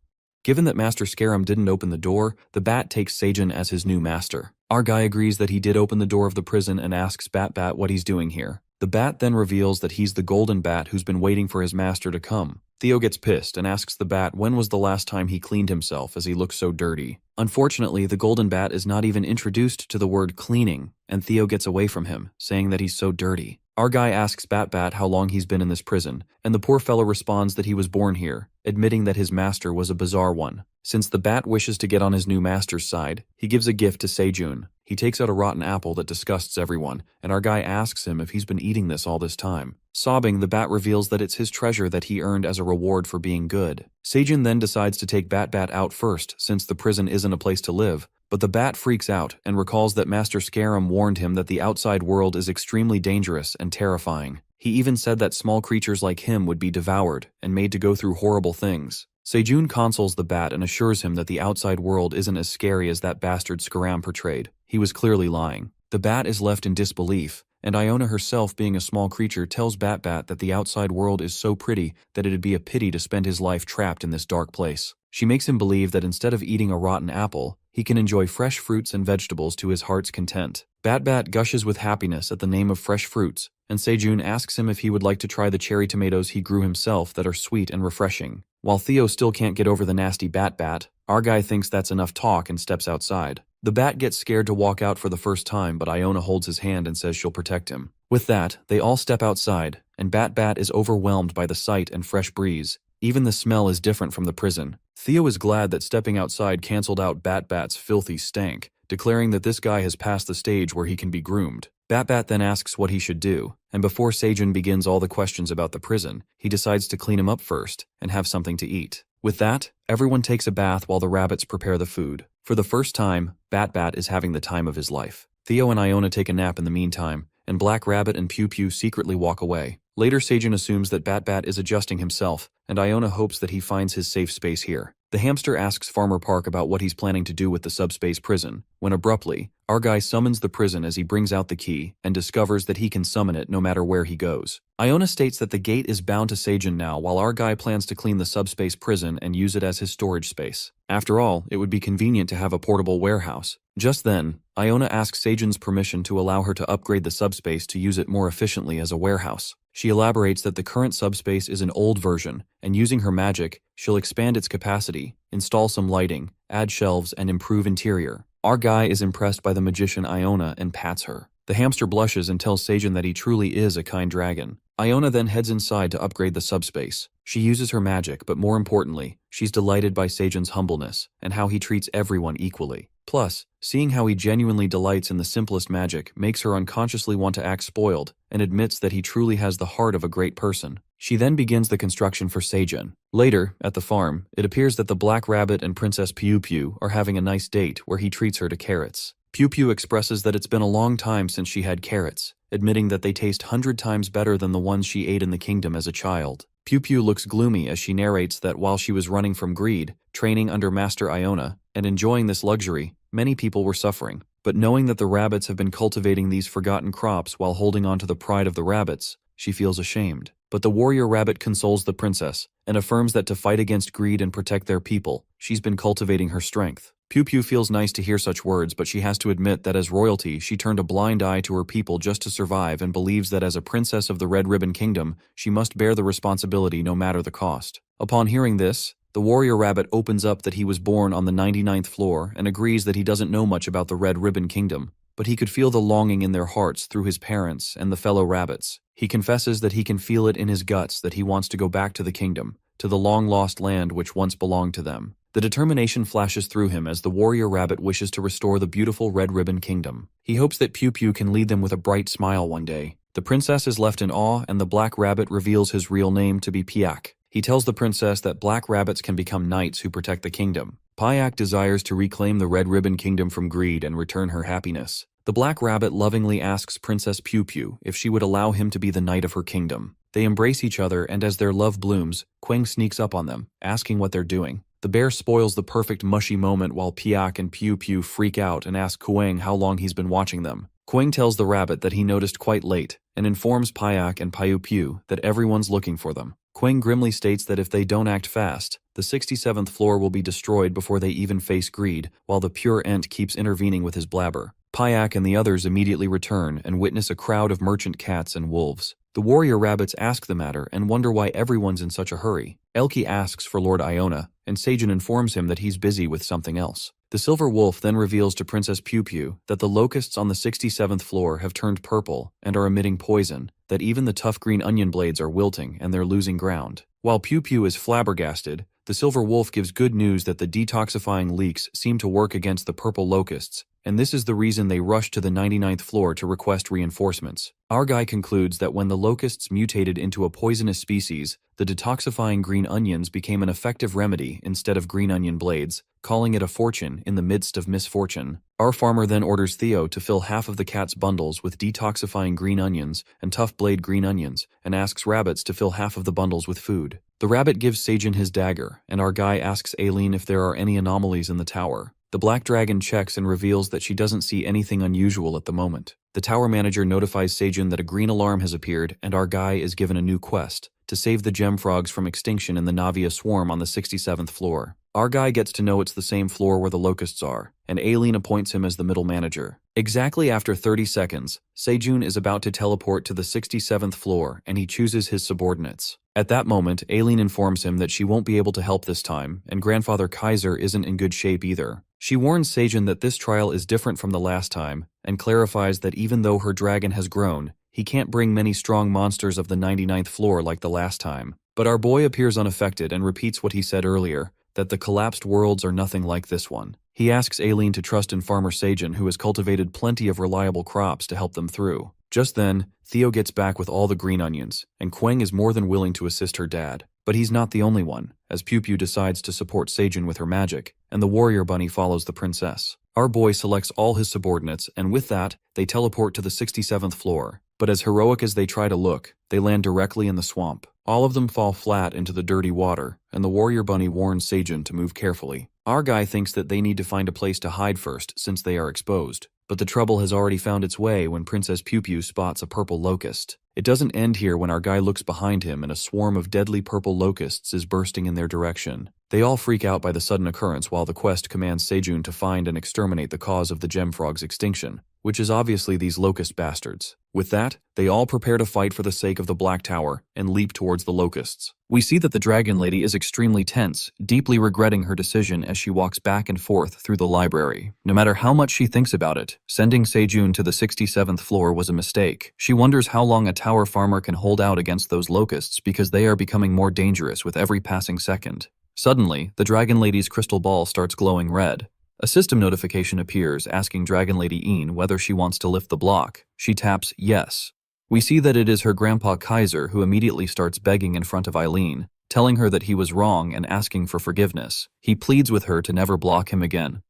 Given that Master Scarum didn't open the door, the bat takes Seijun as his new master. Our guy agrees that he did open the door of the prison and asks Bat what he's doing here. The bat then reveals that he's the golden bat who's been waiting for his master to come. Theo gets pissed and asks the bat when was the last time he cleaned himself, as he looks so dirty. Unfortunately, the golden bat is not even introduced to the word cleaning, and Theo gets away from him, saying that he's so dirty. Our guy asks Bat how long he's been in this prison, and the poor fellow responds that he was born here, admitting that his master was a bizarre one. Since the bat wishes to get on his new master's side, he gives a gift to Seijun. He takes out a rotten apple that disgusts everyone, and our guy asks him if he's been eating this all this time. Sobbing, the bat reveals that it's his treasure that he earned as a reward for being good. Seijun then decides to take Bat out first, since the prison isn't a place to live, but the bat freaks out and recalls that Master Scarum warned him that the outside world is extremely dangerous and terrifying. He even said that small creatures like him would be devoured and made to go through horrible things. Seijun consoles the bat and assures him that the outside world isn't as scary as that bastard Scarum portrayed. He was clearly lying. The bat is left in disbelief, and Iona herself, being a small creature, tells Bat that the outside world is so pretty that it'd be a pity to spend his life trapped in this dark place. She makes him believe that instead of eating a rotten apple, he can enjoy fresh fruits and vegetables to his heart's content. Bat gushes with happiness at the name of fresh fruits, and Seijun asks him if he would like to try the cherry tomatoes he grew himself that are sweet and refreshing. While Theo still can't get over the nasty Bat, our guy thinks that's enough talk and steps outside. The bat gets scared to walk out for the first time, but Iona holds his hand and says she'll protect him. With that, they all step outside, and Bat is overwhelmed by the sight and fresh breeze. Even the smell is different from the prison. Theo is glad that stepping outside canceled out Bat's filthy stank, declaring that this guy has passed the stage where he can be groomed. Bat then asks what he should do, and before Seijun begins all the questions about the prison, he decides to clean him up first and have something to eat. With that, everyone takes a bath while the rabbits prepare the food. For the first time, Bat is having the time of his life. Theo and Iona take a nap in the meantime, and Black Rabbit and Pew secretly walk away. Later, Seijun assumes that Bat is adjusting himself, and Iona hopes that he finds his safe space here. The hamster asks Farmer Park about what he's planning to do with the subspace prison, when abruptly, our guy summons the prison as he brings out the key and discovers that he can summon it no matter where he goes. Iona states that the gate is bound to Seijun now, while our guy plans to clean the subspace prison and use it as his storage space. After all, it would be convenient to have a portable warehouse. Just then, Iona asks Seijun's permission to allow her to upgrade the subspace to use it more efficiently as a warehouse. She elaborates that the current subspace is an old version, and using her magic, she'll expand its capacity, install some lighting, add shelves, and improve interior. Our guy is impressed by the magician Iona and pats her. The hamster blushes and tells Seijun that he truly is a kind dragon. Iona then heads inside to upgrade the subspace. She uses her magic, but more importantly, she's delighted by Seijun's humbleness and how he treats everyone equally. Plus, seeing how he genuinely delights in the simplest magic makes her unconsciously want to act spoiled and admits that he truly has the heart of a great person. She then begins the construction for Seijun. Later, at the farm, it appears that the Black Rabbit and Princess Pew are having a nice date where he treats her to carrots. Pew expresses that it's been a long time since she had carrots, admitting that they taste 100 times better than the ones she ate in the kingdom as a child. Pew looks gloomy as she narrates that while she was running from greed, training under Master Iona, and enjoying this luxury, many people were suffering. But knowing that the rabbits have been cultivating these forgotten crops while holding on to the pride of the rabbits, she feels ashamed. But the warrior rabbit consoles the princess and affirms that to fight against greed and protect their people, she's been cultivating her strength. Pew feels nice to hear such words, but she has to admit that as royalty, she turned a blind eye to her people just to survive and believes that as a princess of the Red Ribbon Kingdom, she must bear the responsibility no matter the cost. Upon hearing this, the warrior rabbit opens up that he was born on the 99th floor and agrees that he doesn't know much about the Red Ribbon Kingdom, but he could feel the longing in their hearts through his parents and the fellow rabbits. He confesses that he can feel it in his guts that he wants to go back to the kingdom, to the long-lost land which once belonged to them. The determination flashes through him as the warrior rabbit wishes to restore the beautiful Red Ribbon Kingdom. He hopes that Pew can lead them with a bright smile one day. The princess is left in awe, and the Black Rabbit reveals his real name to be Piak. He tells the princess that black rabbits can become knights who protect the kingdom. Piak desires to reclaim the Red Ribbon Kingdom from greed and return her happiness. The Black Rabbit lovingly asks Princess Pew if she would allow him to be the knight of her kingdom. They embrace each other, and as their love blooms, Quang sneaks up on them, asking what they're doing. The bear spoils the perfect mushy moment while Piak and Pew freak out and ask Quang how long he's been watching them. Quang tells the rabbit that he noticed quite late and informs Piak and Pew that everyone's looking for them. Quang grimly states that if they don't act fast, the 67th floor will be destroyed before they even face greed, while the pure Ent keeps intervening with his blabber. Payak and the others immediately return and witness a crowd of merchant cats and wolves. The warrior rabbits ask the matter and wonder why everyone's in such a hurry. Elki asks for Lord Iona, and Seijun informs him that he's busy with something else. The silver wolf then reveals to Princess Pew Pew that the locusts on the 67th floor have turned purple and are emitting poison, that even the tough green onion blades are wilting and they're losing ground. While Pew Pew is flabbergasted, the silver wolf gives good news that the detoxifying leaks seem to work against the purple locusts, and this is the reason they rush to the 99th floor to request reinforcements. Our guy concludes that when the locusts mutated into a poisonous species, the detoxifying green onions became an effective remedy instead of green onion blades, calling it a fortune in the midst of misfortune. Our farmer then orders Theo to fill half of the cat's bundles with detoxifying green onions and tough blade green onions, and asks rabbits to fill half of the bundles with food. The rabbit gives Seijun his dagger, and our guy asks Aileen if there are any anomalies in the tower. The black dragon checks and reveals that she doesn't see anything unusual at the moment. The tower manager notifies Seijun that a green alarm has appeared and our guy is given a new quest, to save the gem frogs from extinction in the Navia swarm on the 67th floor. Our guy gets to know it's the same floor where the locusts are, and Aileen appoints him as the middle manager. Exactly after 30 seconds, Seijun is about to teleport to the 67th floor and he chooses his subordinates. At that moment, Aileen informs him that she won't be able to help this time, and Grandfather Kaiser isn't in good shape either. She warns Seijun that this trial is different from the last time, and clarifies that even though her dragon has grown, he can't bring many strong monsters of the 99th floor like the last time. But our boy appears unaffected and repeats what he said earlier, that the collapsed worlds are nothing like this one. He asks Aileen to trust in Farmer Seijun, who has cultivated plenty of reliable crops to help them through. Just then, Theo gets back with all the green onions, and Quang is more than willing to assist her dad. But he's not the only one, as Pew Pew decides to support Seijun with her magic, and the warrior bunny follows the princess. Our boy selects all his subordinates, and with that, they teleport to the 67th floor. But as heroic as they try to look, they land directly in the swamp. All of them fall flat into the dirty water, and the warrior bunny warns Seijun to move carefully. Our guy thinks that they need to find a place to hide first since they are exposed. But the trouble has already found its way when Princess Pew Pew spots a purple locust. It doesn't end here when our guy looks behind him and a swarm of deadly purple locusts is bursting in their direction. They all freak out by the sudden occurrence while the quest commands Seijun to find and exterminate the cause of the gem frog's extinction, which is obviously these locust bastards. With that, they all prepare to fight for the sake of the Black Tower and leap towards the locusts. We see that the Dragon Lady is extremely tense, deeply regretting her decision as she walks back and forth through the library. No matter how much she thinks about it, sending Seijun to the 67th floor was a mistake. She wonders how long a tower farmer can hold out against those locusts because they are becoming more dangerous with every passing second. Suddenly, the Dragon Lady's crystal ball starts glowing red. A system notification appears asking Dragon Lady Een whether she wants to lift the block. She taps yes. We see that it is her grandpa Kaiser who immediately starts begging in front of Aileen, telling her that he was wrong and asking for forgiveness. He pleads with her to never block him again.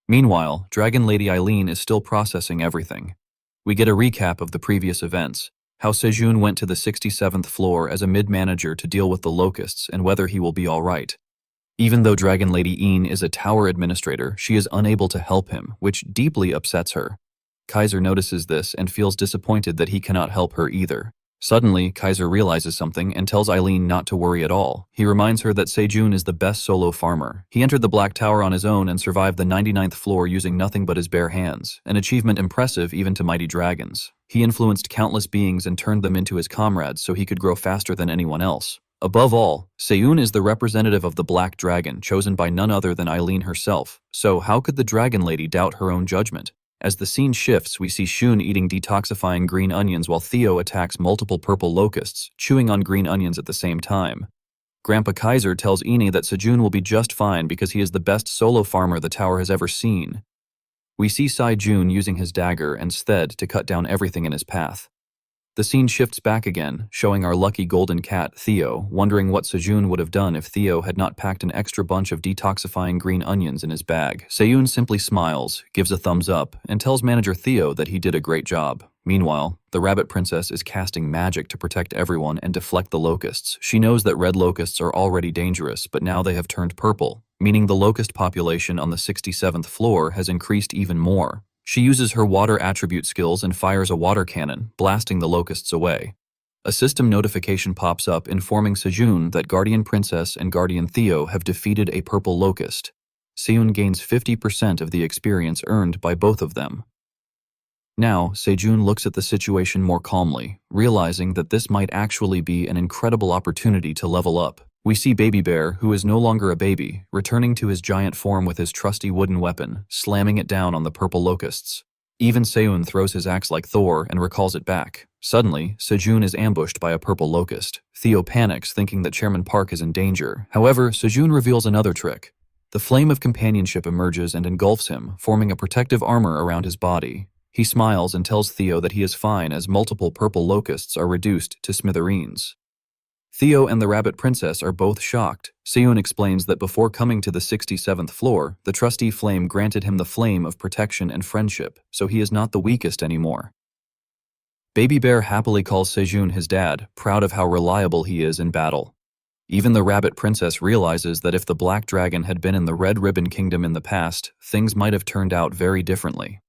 Meanwhile, Dragon Lady Aileen is still processing everything. We get a recap of the previous events, how Seijun went to the 67th floor as a mid-manager to deal with the locusts and whether he will be alright. Even though Dragon Lady Een is a tower administrator, she is unable to help him, which deeply upsets her. Kaiser notices this and feels disappointed that he cannot help her either. Suddenly, Kaiser realizes something and tells Aileen not to worry at all. He reminds her that Seijun is the best solo farmer. He entered the Black Tower on his own and survived the 99th floor using nothing but his bare hands, an achievement impressive even to mighty dragons. He influenced countless beings and turned them into his comrades so he could grow faster than anyone else. Above all, Seijun is the representative of the Black Dragon, chosen by none other than Aileen herself, so how could the Dragon Lady doubt her own judgment? As the scene shifts, we see Shun eating detoxifying green onions while Theo attacks multiple purple locusts, chewing on green onions at the same time. Grandpa Kaiser tells Eni that Seijun will be just fine because he is the best solo farmer the tower has ever seen. We see Seijun using his dagger and Sted to cut down everything in his path. The scene shifts back again, showing our lucky golden cat, Theo, wondering what Seijun would have done if Theo had not packed an extra bunch of detoxifying green onions in his bag. Seijun simply smiles, gives a thumbs up, and tells manager Theo that he did a great job. Meanwhile, the rabbit princess is casting magic to protect everyone and deflect the locusts. She knows that red locusts are already dangerous, but now they have turned purple, meaning the locust population on the 67th floor has increased even more. She uses her water attribute skills and fires a water cannon, blasting the locusts away. A system notification pops up informing Sejun that Guardian Princess and Guardian Theo have defeated a purple locust. Sejun gains 50% of the experience earned by both of them. Now, Sejun looks at the situation more calmly, realizing that this might actually be an incredible opportunity to level up. We see Baby Bear, who is no longer a baby, returning to his giant form with his trusty wooden weapon, slamming it down on the purple locusts. Even Sejun throws his axe like Thor and recalls it back. Suddenly, Sejun is ambushed by a purple locust. Theo panics, thinking that Chairman Park is in danger. However, Sejun reveals another trick. The flame of companionship emerges and engulfs him, forming a protective armor around his body. He smiles and tells Theo that he is fine as multiple purple locusts are reduced to smithereens. Theo and the Rabbit Princess are both shocked. Sejun explains that before coming to the 67th floor, the trusty flame granted him the flame of protection and friendship, so he is not the weakest anymore. Baby Bear happily calls Sejun his dad, proud of how reliable he is in battle. Even the Rabbit Princess realizes that if the Black Dragon had been in the Red Ribbon Kingdom in the past, things might have turned out very differently.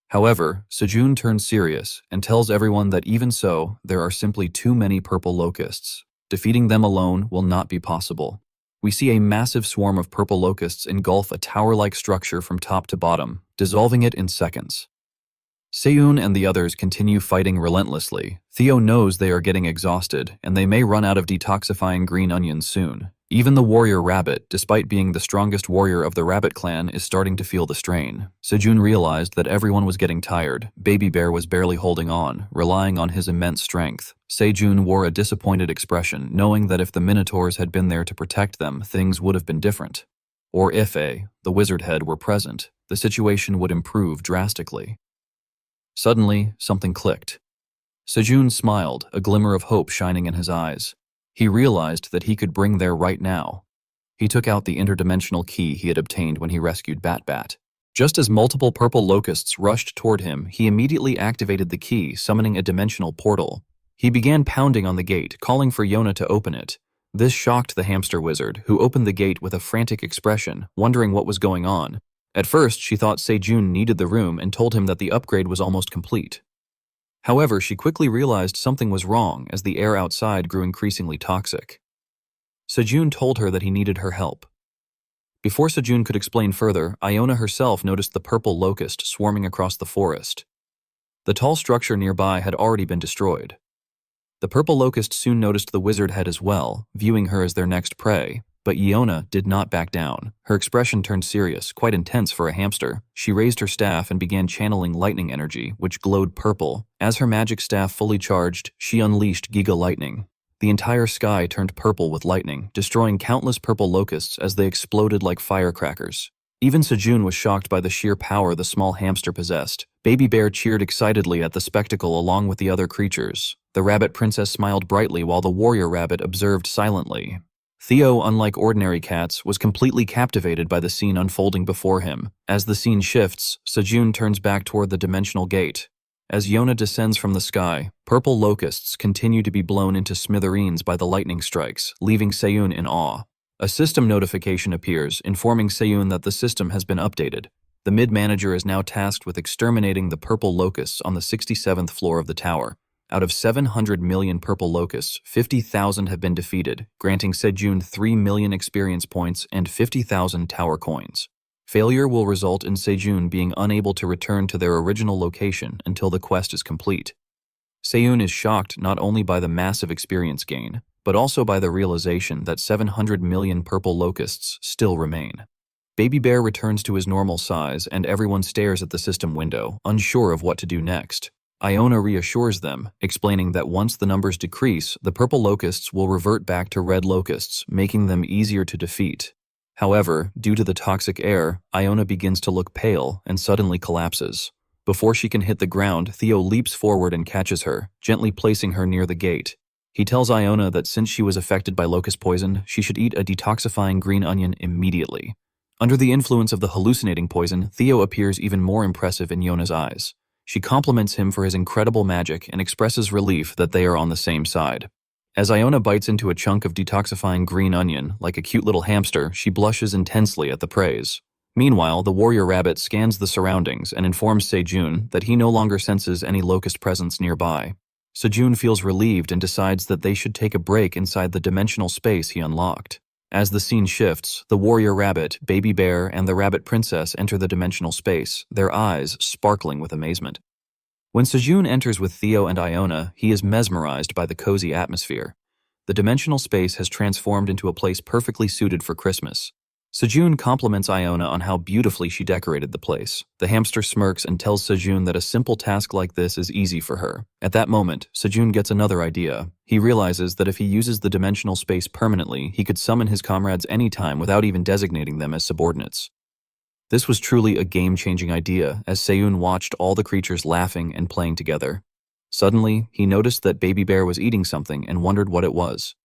However, Sejun turns serious and tells everyone that even so, there are simply too many purple locusts. Defeating them alone will not be possible. We see a massive swarm of purple locusts engulf a tower-like structure from top to bottom, dissolving it in seconds. Sejun and the others continue fighting relentlessly. Theo knows they are getting exhausted, and they may run out of detoxifying green onions soon. Even the warrior rabbit, despite being the strongest warrior of the rabbit clan, is starting to feel the strain. Sejun realized that everyone was getting tired. Baby Bear was barely holding on, relying on his immense strength. Sejun wore a disappointed expression, knowing that if the Minotaurs had been there to protect them, things would have been different. Or if the wizard head, were present, the situation would improve drastically. Suddenly, something clicked. Sejun smiled, a glimmer of hope shining in his eyes. He realized that he could bring there right now. He took out the interdimensional key he had obtained when he rescued Bat-Bat. Just as multiple purple locusts rushed toward him, he immediately activated the key, summoning a dimensional portal. He began pounding on the gate, calling for Yona to open it. This shocked the hamster wizard, who opened the gate with a frantic expression, wondering what was going on. At first, she thought Sejun needed the room and told him that the upgrade was almost complete. However, she quickly realized something was wrong as the air outside grew increasingly toxic. Sejun told her that he needed her help. Before Sejun could explain further, Iona herself noticed the purple locust swarming across the forest. The tall structure nearby had already been destroyed. The purple locust soon noticed the wizard head as well, viewing her as their next prey. But Iona did not back down. Her expression turned serious, quite intense for a hamster. She raised her staff and began channeling lightning energy, which glowed purple. As her magic staff fully charged, she unleashed Giga Lightning. The entire sky turned purple with lightning, destroying countless purple locusts as they exploded like firecrackers. Even Sejun was shocked by the sheer power the small hamster possessed. Baby Bear cheered excitedly at the spectacle along with the other creatures. The Rabbit Princess smiled brightly while the warrior rabbit observed silently. Theo, unlike ordinary cats, was completely captivated by the scene unfolding before him. As the scene shifts, Sejun turns back toward the dimensional gate. As Yona descends from the sky, purple locusts continue to be blown into smithereens by the lightning strikes, leaving Sejun in awe. A system notification appears, informing Sejun that the system has been updated. The mid-manager is now tasked with exterminating the purple locusts on the 67th floor of the tower. Out of 700 million purple locusts, 50,000 have been defeated, granting Sejun 3 million experience points and 50,000 tower coins. Failure will result in Sejun being unable to return to their original location until the quest is complete. Sejun is shocked not only by the massive experience gain, but also by the realization that 700 million purple locusts still remain. Baby Bear returns to his normal size and everyone stares at the system window, unsure of what to do next. Iona reassures them, explaining that once the numbers decrease, the purple locusts will revert back to red locusts, making them easier to defeat. However, due to the toxic air, Iona begins to look pale and suddenly collapses. Before she can hit the ground, Theo leaps forward and catches her, gently placing her near the gate. He tells Iona that since she was affected by locust poison, she should eat a detoxifying green onion immediately. Under the influence of the hallucinating poison, Theo appears even more impressive in Iona's eyes. She compliments him for his incredible magic and expresses relief that they are on the same side. As Iona bites into a chunk of detoxifying green onion, like a cute little hamster, she blushes intensely at the praise. Meanwhile, the warrior rabbit scans the surroundings and informs Sejun that he no longer senses any locust presence nearby. Sejun feels relieved and decides that they should take a break inside the dimensional space he unlocked. As the scene shifts, the warrior rabbit, baby bear, and the rabbit princess enter the dimensional space, their eyes sparkling with amazement. When Sejun enters with Theo and Iona, he is mesmerized by the cozy atmosphere. The dimensional space has transformed into a place perfectly suited for Christmas. Sejun compliments Iona on how beautifully she decorated the place. The hamster smirks and tells Sejun that a simple task like this is easy for her. At that moment, Sejun gets another idea. He realizes that if he uses the dimensional space permanently, he could summon his comrades anytime without even designating them as subordinates. This was truly a game-changing idea, as Sejun watched all the creatures laughing and playing together. Suddenly, he noticed that Baby Bear was eating something and wondered what it was.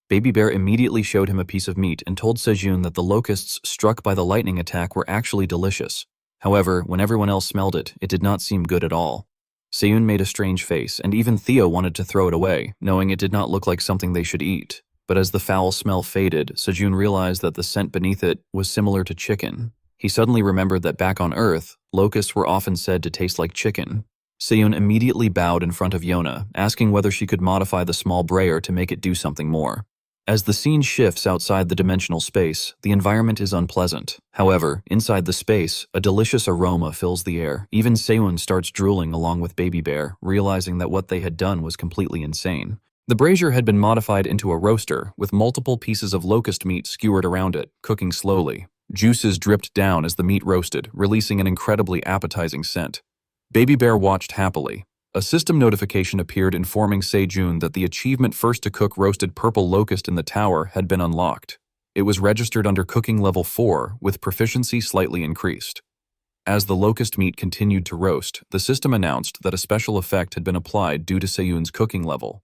Baby Bear immediately showed him a piece of meat and told Sejun that the locusts struck by the lightning attack were actually delicious. However, when everyone else smelled it, it did not seem good at all. Sejun made a strange face, and even Theo wanted to throw it away, knowing it did not look like something they should eat. But as the foul smell faded, Sejun realized that the scent beneath it was similar to chicken. He suddenly remembered that back on Earth, locusts were often said to taste like chicken. Sejun immediately bowed in front of Yona, asking whether she could modify the small brayer to make it do something more. As the scene shifts outside the dimensional space, the environment is unpleasant. However, inside the space, a delicious aroma fills the air. Even Sejun starts drooling along with Baby Bear, realizing that what they had done was completely insane. The brazier had been modified into a roaster, with multiple pieces of locust meat skewered around it, cooking slowly. Juices dripped down as the meat roasted, releasing an incredibly appetizing scent. Baby Bear watched happily. A system notification appeared informing Sejun that the achievement first to cook roasted purple locust in the tower had been unlocked. It was registered under cooking level 4, with proficiency slightly increased. As the locust meat continued to roast, the system announced that a special effect had been applied due to Sejun's cooking level.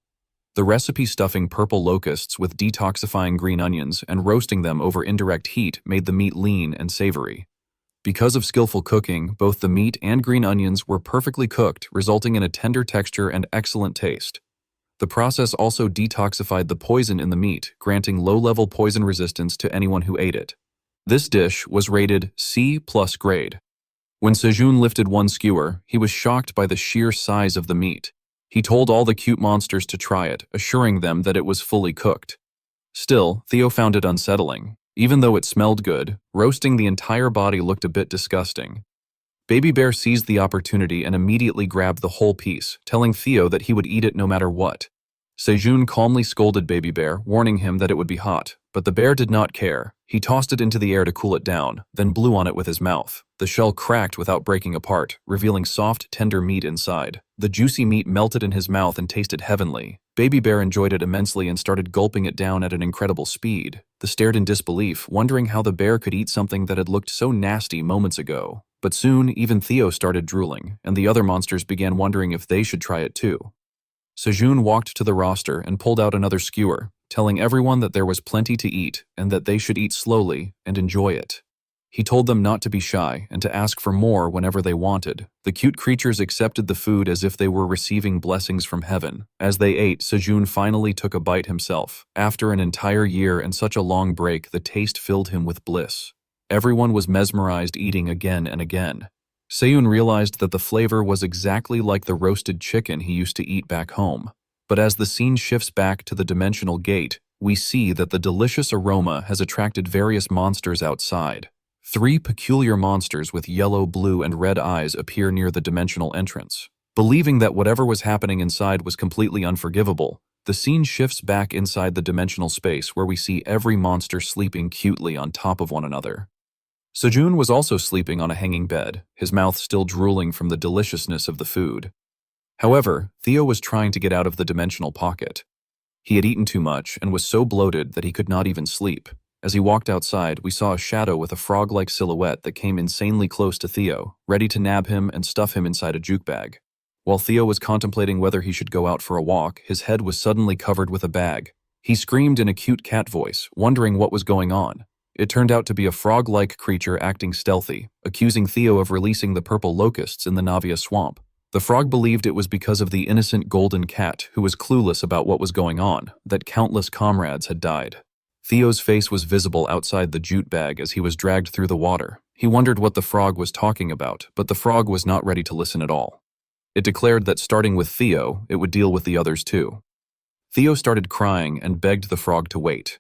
The recipe stuffing purple locusts with detoxifying green onions and roasting them over indirect heat made the meat lean and savory. Because of skillful cooking, both the meat and green onions were perfectly cooked, resulting in a tender texture and excellent taste. The process also detoxified the poison in the meat, granting low-level poison resistance to anyone who ate it. This dish was rated C+ grade. When Sejun lifted one skewer, he was shocked by the sheer size of the meat. He told all the cute monsters to try it, assuring them that it was fully cooked. Still, Theo found it unsettling. Even though it smelled good, roasting the entire body looked a bit disgusting. Baby Bear seized the opportunity and immediately grabbed the whole piece, telling Theo that he would eat it no matter what. Sejun calmly scolded Baby Bear, warning him that it would be hot, but the bear did not care. He tossed it into the air to cool it down, then blew on it with his mouth. The shell cracked without breaking apart, revealing soft, tender meat inside. The juicy meat melted in his mouth and tasted heavenly. Baby Bear enjoyed it immensely and started gulping it down at an incredible speed. They stared in disbelief, wondering how the bear could eat something that had looked so nasty moments ago. But soon, even Theo started drooling, and the other monsters began wondering if they should try it too. Sejun walked to the roster and pulled out another skewer, telling everyone that there was plenty to eat and that they should eat slowly and enjoy it. He told them not to be shy and to ask for more whenever they wanted. The cute creatures accepted the food as if they were receiving blessings from heaven. As they ate, Sejun finally took a bite himself. After an entire year and such a long break, the taste filled him with bliss. Everyone was mesmerized eating again and again. Sejun realized that the flavor was exactly like the roasted chicken he used to eat back home. But as the scene shifts back to the dimensional gate, we see that the delicious aroma has attracted various monsters outside. 3 peculiar monsters with yellow, blue, and red eyes appear near the dimensional entrance. Believing that whatever was happening inside was completely unforgivable, the scene shifts back inside the dimensional space where we see every monster sleeping cutely on top of one another. Sejun was also sleeping on a hanging bed, his mouth still drooling from the deliciousness of the food. However, Theo was trying to get out of the dimensional pocket. He had eaten too much and was so bloated that he could not even sleep. As he walked outside, we saw a shadow with a frog-like silhouette that came insanely close to Theo, ready to nab him and stuff him inside a juke bag. While Theo was contemplating whether he should go out for a walk, his head was suddenly covered with a bag. He screamed in a cute cat voice, wondering what was going on. It turned out to be a frog-like creature acting stealthy, accusing Theo of releasing the purple locusts in the Navia swamp. The frog believed it was because of the innocent golden cat, who was clueless about what was going on, that countless comrades had died. Theo's face was visible outside the jute bag as he was dragged through the water. He wondered what the frog was talking about, but the frog was not ready to listen at all. It declared that starting with Theo, it would deal with the others too. Theo started crying and begged the frog to wait.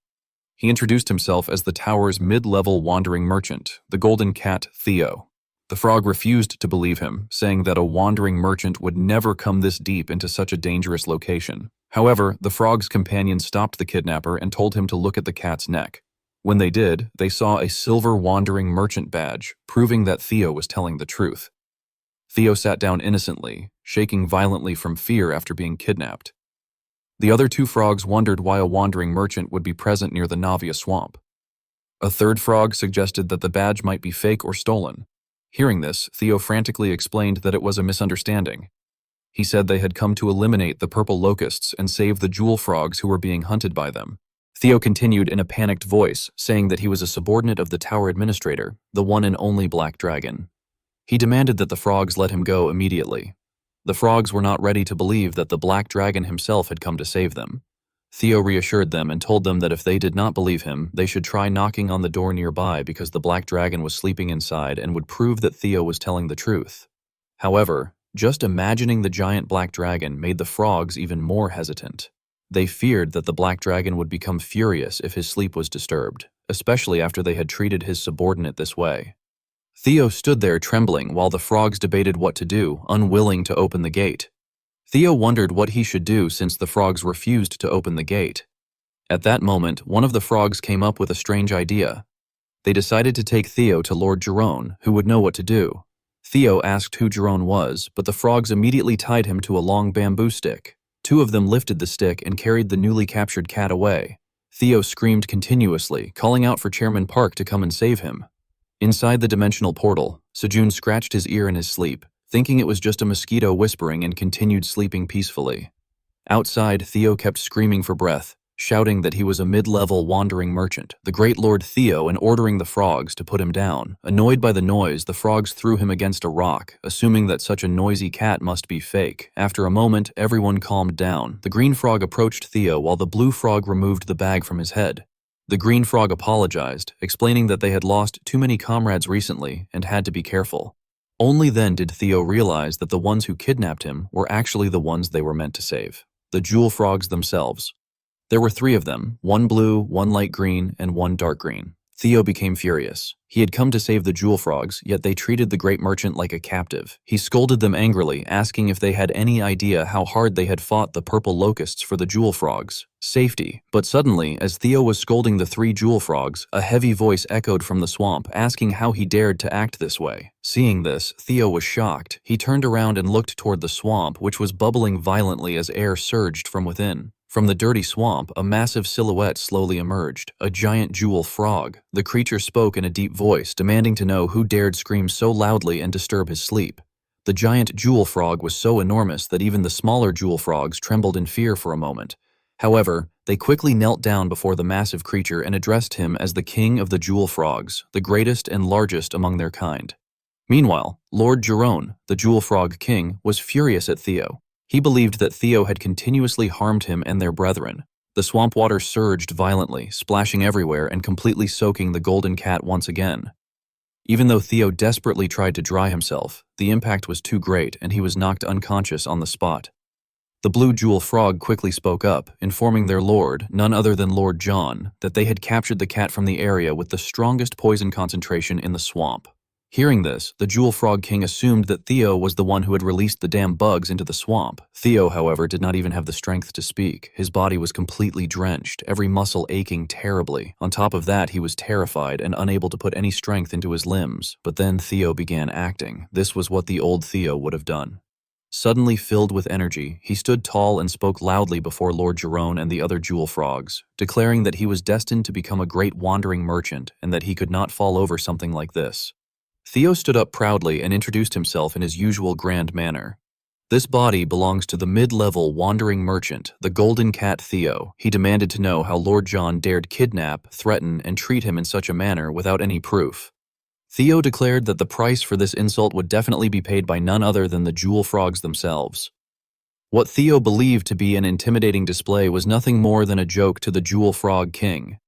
He introduced himself as the tower's mid-level wandering merchant, the golden cat Theo. The frog refused to believe him, saying that a wandering merchant would never come this deep into such a dangerous location. However, the frog's companion stopped the kidnapper and told him to look at the cat's neck. When they did, they saw a silver wandering merchant badge, proving that Theo was telling the truth. Theo sat down innocently, shaking violently from fear after being kidnapped. The other two frogs wondered why a wandering merchant would be present near the Navia swamp. A third frog suggested that the badge might be fake or stolen. Hearing this, Theo frantically explained that it was a misunderstanding. He said they had come to eliminate the purple locusts and save the jewel frogs who were being hunted by them. Theo continued in a panicked voice, saying that he was a subordinate of the tower administrator, the one and only black dragon. He demanded that the frogs let him go immediately. The frogs were not ready to believe that the black dragon himself had come to save them. Theo reassured them and told them that if they did not believe him, they should try knocking on the door nearby because the black dragon was sleeping inside and would prove that Theo was telling the truth. However, just imagining the giant black dragon made the frogs even more hesitant. They feared that the black dragon would become furious if his sleep was disturbed, especially after they had treated his subordinate this way. Theo stood there trembling while the frogs debated what to do, unwilling to open the gate. Theo wondered what he should do since the frogs refused to open the gate. At that moment, one of the frogs came up with a strange idea. They decided to take Theo to Lord Jerome, who would know what to do. Theo asked who Jerome was, but the frogs immediately tied him to a long bamboo stick. Two of them lifted the stick and carried the newly captured cat away. Theo screamed continuously, calling out for Chairman Park to come and save him. Inside the dimensional portal, Sejun scratched his ear in his sleep, thinking it was just a mosquito whispering, and continued sleeping peacefully. Outside, Theo kept screaming for breath, shouting that he was a mid-level wandering merchant, the great Lord Theo, and ordering the frogs to put him down. Annoyed by the noise, the frogs threw him against a rock, assuming that such a noisy cat must be fake. After a moment, everyone calmed down. The green frog approached Theo while the blue frog removed the bag from his head. The green frog apologized, explaining that they had lost too many comrades recently and had to be careful. Only then did Theo realize that the ones who kidnapped him were actually the ones they were meant to save, the jewel frogs themselves. There were 3 of them, 1 blue, 1 light green, and 1 dark green. Theo became furious. He had come to save the jewel frogs, yet they treated the great merchant like a captive. He scolded them angrily, asking if they had any idea how hard they had fought the purple locusts for the jewel frogs' safety. But suddenly, as Theo was scolding the 3 jewel frogs, a heavy voice echoed from the swamp, asking how he dared to act this way. Seeing this, Theo was shocked. He turned around and looked toward the swamp, which was bubbling violently as air surged from within. From the dirty swamp, a massive silhouette slowly emerged, a giant jewel frog. The creature spoke in a deep voice, demanding to know who dared scream so loudly and disturb his sleep. The giant jewel frog was so enormous that even the smaller jewel frogs trembled in fear for a moment. However, they quickly knelt down before the massive creature and addressed him as the king of the jewel frogs, the greatest and largest among their kind. Meanwhile, Lord Jerome, the jewel frog king, was furious at Theo. He believed that Theo had continuously harmed him and their brethren. The swamp water surged violently, splashing everywhere and completely soaking the golden cat once again. Even though Theo desperately tried to dry himself, the impact was too great and he was knocked unconscious on the spot. The blue jewel frog quickly spoke up, informing their lord, none other than Lord John, that they had captured the cat from the area with the strongest poison concentration in the swamp. Hearing this, the Jewel Frog King assumed that Theo was the one who had released the damn bugs into the swamp. Theo, however, did not even have the strength to speak. His body was completely drenched, every muscle aching terribly. On top of that, he was terrified and unable to put any strength into his limbs. But then Theo began acting. This was what the old Theo would have done. Suddenly filled with energy, he stood tall and spoke loudly before Lord Jerome and the other Jewel Frogs, declaring that he was destined to become a great wandering merchant and that he could not fall over something like this. Theo stood up proudly and introduced himself in his usual grand manner. This body belongs to the mid-level wandering merchant, the Golden Cat Theo. He demanded to know how Lord John dared kidnap, threaten, and treat him in such a manner without any proof. Theo declared that the price for this insult would definitely be paid by none other than the Jewel Frogs themselves. What Theo believed to be an intimidating display was nothing more than a joke to the Jewel Frog King.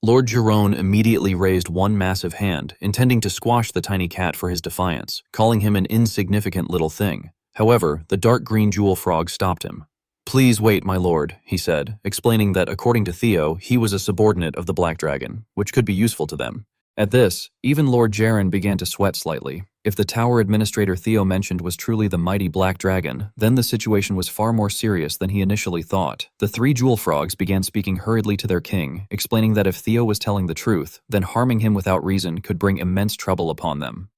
Lord Jerome immediately raised one massive hand, intending to squash the tiny cat for his defiance, calling him an insignificant little thing. However, the dark green jewel frog stopped him. "Please wait, my lord," he said, explaining that according to Theo, he was a subordinate of the Black Dragon, which could be useful to them. At this, even Lord Jaren began to sweat slightly. If the tower administrator Theo mentioned was truly the mighty Black Dragon, then the situation was far more serious than he initially thought. The three jewel frogs began speaking hurriedly to their king, explaining that if Theo was telling the truth, then harming him without reason could bring immense trouble upon them.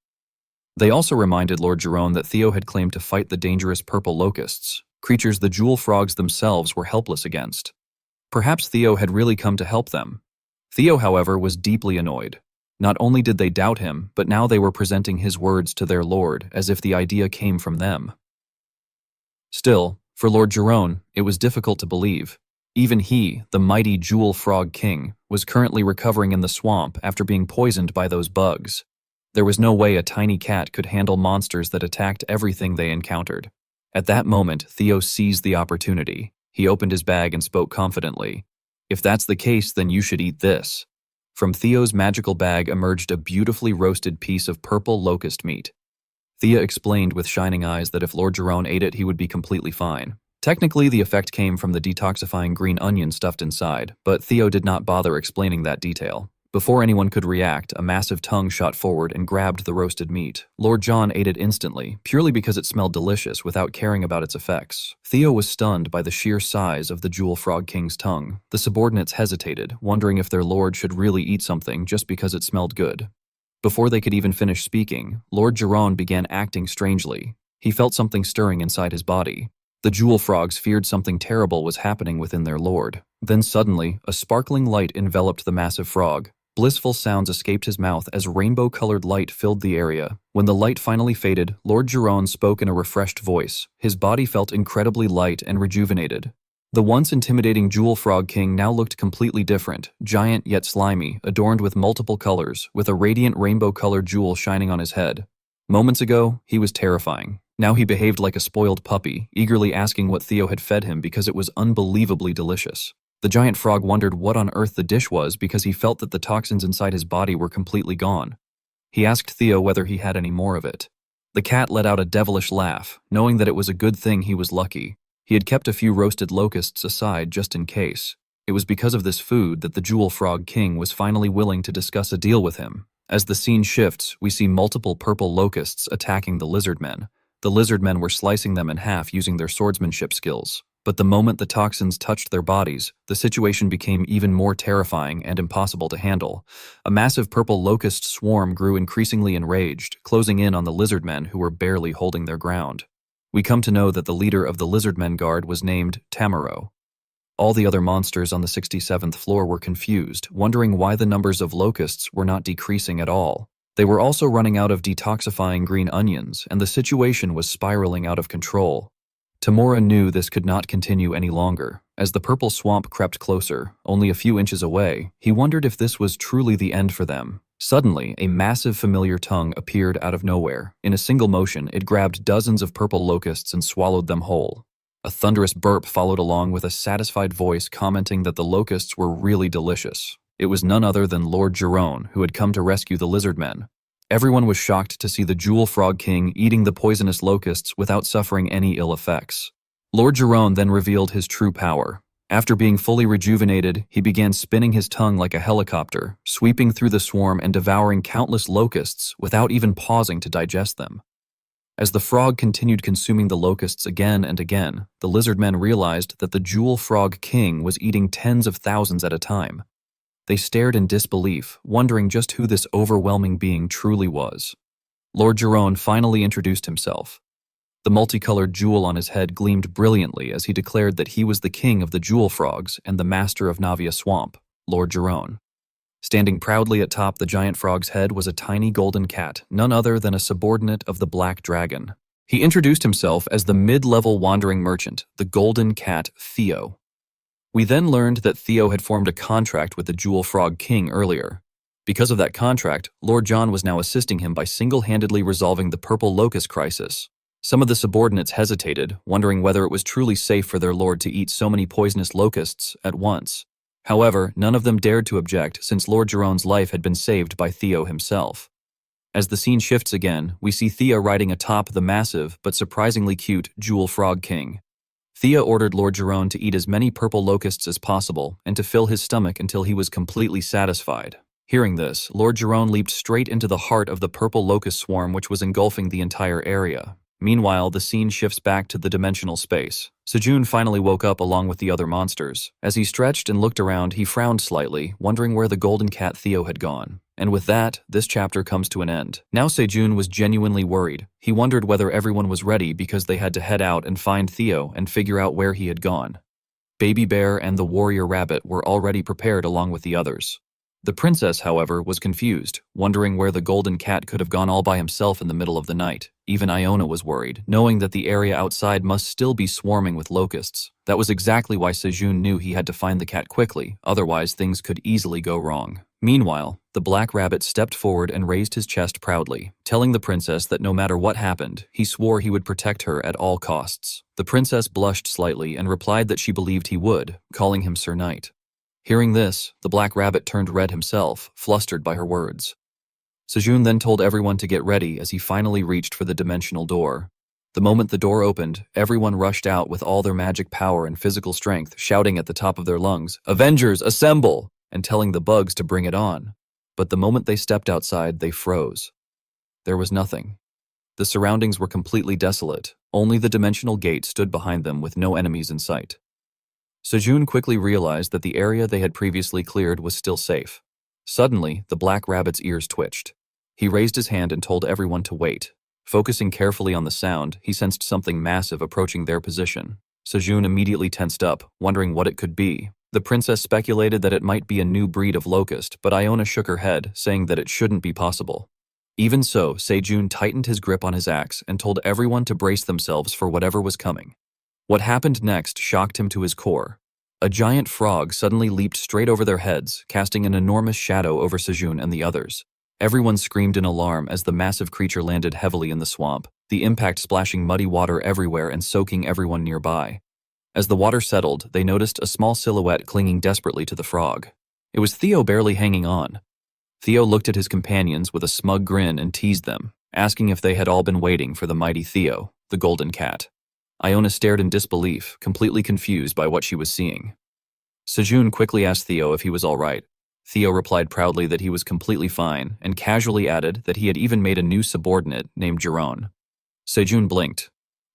They also reminded Lord Jerome that Theo had claimed to fight the dangerous purple locusts, creatures the jewel frogs themselves were helpless against. Perhaps Theo had really come to help them. Theo, however, was deeply annoyed. Not only did they doubt him, but now they were presenting his words to their lord as if the idea came from them. Still, for Lord Jerome, it was difficult to believe. Even he, the mighty Jewel Frog King, was currently recovering in the swamp after being poisoned by those bugs. There was no way a tiny cat could handle monsters that attacked everything they encountered. At that moment, Theo seized the opportunity. He opened his bag and spoke confidently. "If that's the case, then you should eat this." From Theo's magical bag emerged a beautifully roasted piece of purple locust meat. Thea explained with shining eyes that if Lord Jerome ate it, he would be completely fine. Technically, the effect came from the detoxifying green onion stuffed inside, but Theo did not bother explaining that detail. Before anyone could react, a massive tongue shot forward and grabbed the roasted meat. Lord John ate it instantly, purely because it smelled delicious without caring about its effects. Theo was stunned by the sheer size of the Jewel Frog King's tongue. The subordinates hesitated, wondering if their lord should really eat something just because it smelled good. Before they could even finish speaking, Lord Jerome began acting strangely. He felt something stirring inside his body. The Jewel Frogs feared something terrible was happening within their lord. Then suddenly, a sparkling light enveloped the massive frog. Blissful sounds escaped his mouth as rainbow-colored light filled the area. When the light finally faded, Lord Jerome spoke in a refreshed voice. His body felt incredibly light and rejuvenated. The once intimidating Jewel Frog King now looked completely different, giant yet slimy, adorned with multiple colors, with a radiant rainbow-colored jewel shining on his head. Moments ago, he was terrifying. Now he behaved like a spoiled puppy, eagerly asking what Theo had fed him because it was unbelievably delicious. The giant frog wondered what on earth the dish was because he felt that the toxins inside his body were completely gone. He asked Theo whether he had any more of it. The cat let out a devilish laugh, knowing that it was a good thing he was lucky. He had kept a few roasted locusts aside just in case. It was because of this food that the Jewel Frog King was finally willing to discuss a deal with him. As the scene shifts, we see multiple purple locusts attacking the lizard men. The lizard men were slicing them in half using their swordsmanship skills. But the moment the toxins touched their bodies, the situation became even more terrifying and impossible to handle. A massive purple locust swarm grew increasingly enraged, closing in on the lizardmen who were barely holding their ground. We come to know that the leader of the lizardmen guard was named Tamaro. All the other monsters on the 67th floor were confused, wondering why the numbers of locusts were not decreasing at all. They were also running out of detoxifying green onions, and the situation was spiraling out of control. Tamora knew this could not continue any longer. As the purple swamp crept closer, only a few inches away, he wondered if this was truly the end for them. Suddenly, a massive familiar tongue appeared out of nowhere. In a single motion, it grabbed dozens of purple locusts and swallowed them whole. A thunderous burp followed along with a satisfied voice commenting that the locusts were really delicious. It was none other than Lord Jerome, who had come to rescue the lizard men. Everyone was shocked to see the Jewel Frog King eating the poisonous locusts without suffering any ill effects. Lord Jerome then revealed his true power. After being fully rejuvenated, he began spinning his tongue like a helicopter, sweeping through the swarm and devouring countless locusts without even pausing to digest them. As the frog continued consuming the locusts again and again, the lizard men realized that the Jewel Frog King was eating tens of thousands at a time. They stared in disbelief, wondering just who this overwhelming being truly was. Lord Jerome finally introduced himself. The multicolored jewel on his head gleamed brilliantly as he declared that he was the king of the jewel frogs and the master of Navia Swamp, Lord Jerome. Standing proudly atop the giant frog's head was a tiny golden cat, none other than a subordinate of the Black Dragon. He introduced himself as the mid-level wandering merchant, the golden cat Theo. We then learned that Theo had formed a contract with the Jewel Frog King earlier. Because of that contract, Lord John was now assisting him by single-handedly resolving the purple locust crisis. Some of the subordinates hesitated, wondering whether it was truly safe for their lord to eat so many poisonous locusts at once. However, none of them dared to object since Lord Jerome's life had been saved by Theo himself. As the scene shifts again, we see Thea riding atop the massive but surprisingly cute Jewel Frog King. Thea ordered Lord Jerome to eat as many purple locusts as possible and to fill his stomach until he was completely satisfied. Hearing this, Lord Jerome leaped straight into the heart of the purple locust swarm which was engulfing the entire area. Meanwhile, the scene shifts back to the dimensional space. Sejun finally woke up along with the other monsters. As he stretched and looked around, he frowned slightly, wondering where the golden cat Theo had gone. And with that, this chapter comes to an end. Now Sejun was genuinely worried. He wondered whether everyone was ready because they had to head out and find Theo and figure out where he had gone. Baby Bear and the warrior rabbit were already prepared along with the others. The princess, however, was confused, wondering where the golden cat could have gone all by himself in the middle of the night. Even Iona was worried, knowing that the area outside must still be swarming with locusts. That was exactly why Sejun knew he had to find the cat quickly, otherwise things could easily go wrong. Meanwhile, the black rabbit stepped forward and raised his chest proudly, telling the princess that no matter what happened, he swore he would protect her at all costs. The princess blushed slightly and replied that she believed he would, calling him Sir Knight. Hearing this, the black rabbit turned red himself, flustered by her words. Sejun then told everyone to get ready as he finally reached for the dimensional door. The moment the door opened, everyone rushed out with all their magic power and physical strength, shouting at the top of their lungs, "Avengers, assemble!" and telling the bugs to bring it on. But the moment they stepped outside, they froze. There was nothing. The surroundings were completely desolate. Only the dimensional gate stood behind them with no enemies in sight. Sejun quickly realized that the area they had previously cleared was still safe. Suddenly, the black rabbit's ears twitched. He raised his hand and told everyone to wait. Focusing carefully on the sound, he sensed something massive approaching their position. Sejun immediately tensed up, wondering what it could be. The princess speculated that it might be a new breed of locust, but Iona shook her head, saying that it shouldn't be possible. Even so, Sejun tightened his grip on his axe and told everyone to brace themselves for whatever was coming. What happened next shocked him to his core. A giant frog suddenly leaped straight over their heads, casting an enormous shadow over Sejun and the others. Everyone screamed in alarm as the massive creature landed heavily in the swamp, the impact splashing muddy water everywhere and soaking everyone nearby. As the water settled, they noticed a small silhouette clinging desperately to the frog. It was Theo barely hanging on. Theo looked at his companions with a smug grin and teased them, asking if they had all been waiting for the mighty Theo, the golden cat. Iona stared in disbelief, completely confused by what she was seeing. Sejun quickly asked Theo if he was all right. Theo replied proudly that he was completely fine and casually added that he had even made a new subordinate named Jerome. Sejun blinked.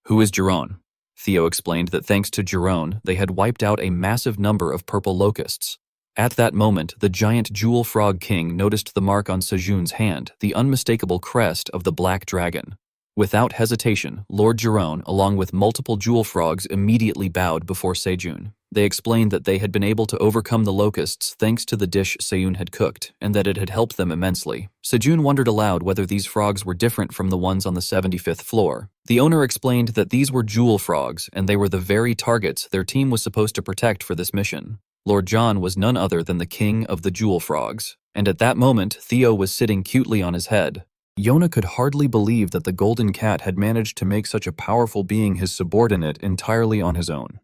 "Who is Jerome?" Theo explained that thanks to Jerome, they had wiped out a massive number of purple locusts. At that moment, the giant Jewel Frog King noticed the mark on Sejun's hand, the unmistakable crest of the black dragon. Without hesitation, Lord Jerome, along with multiple jewel frogs, immediately bowed before Sejun. They explained that they had been able to overcome the locusts thanks to the dish Sejun had cooked, and that it had helped them immensely. Sejun wondered aloud whether these frogs were different from the ones on the 75th floor. The owner explained that these were jewel frogs, and they were the very targets their team was supposed to protect for this mission. Lord John was none other than the king of the jewel frogs, and at that moment, Theo was sitting cutely on his head. Yona could hardly believe that the golden cat had managed to make such a powerful being his subordinate entirely on his own.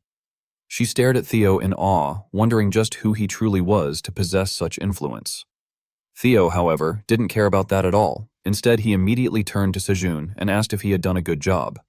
She stared at Theo in awe, wondering just who he truly was to possess such influence. Theo, however, didn't care about that at all. Instead, he immediately turned to Sejun and asked if he had done a good job.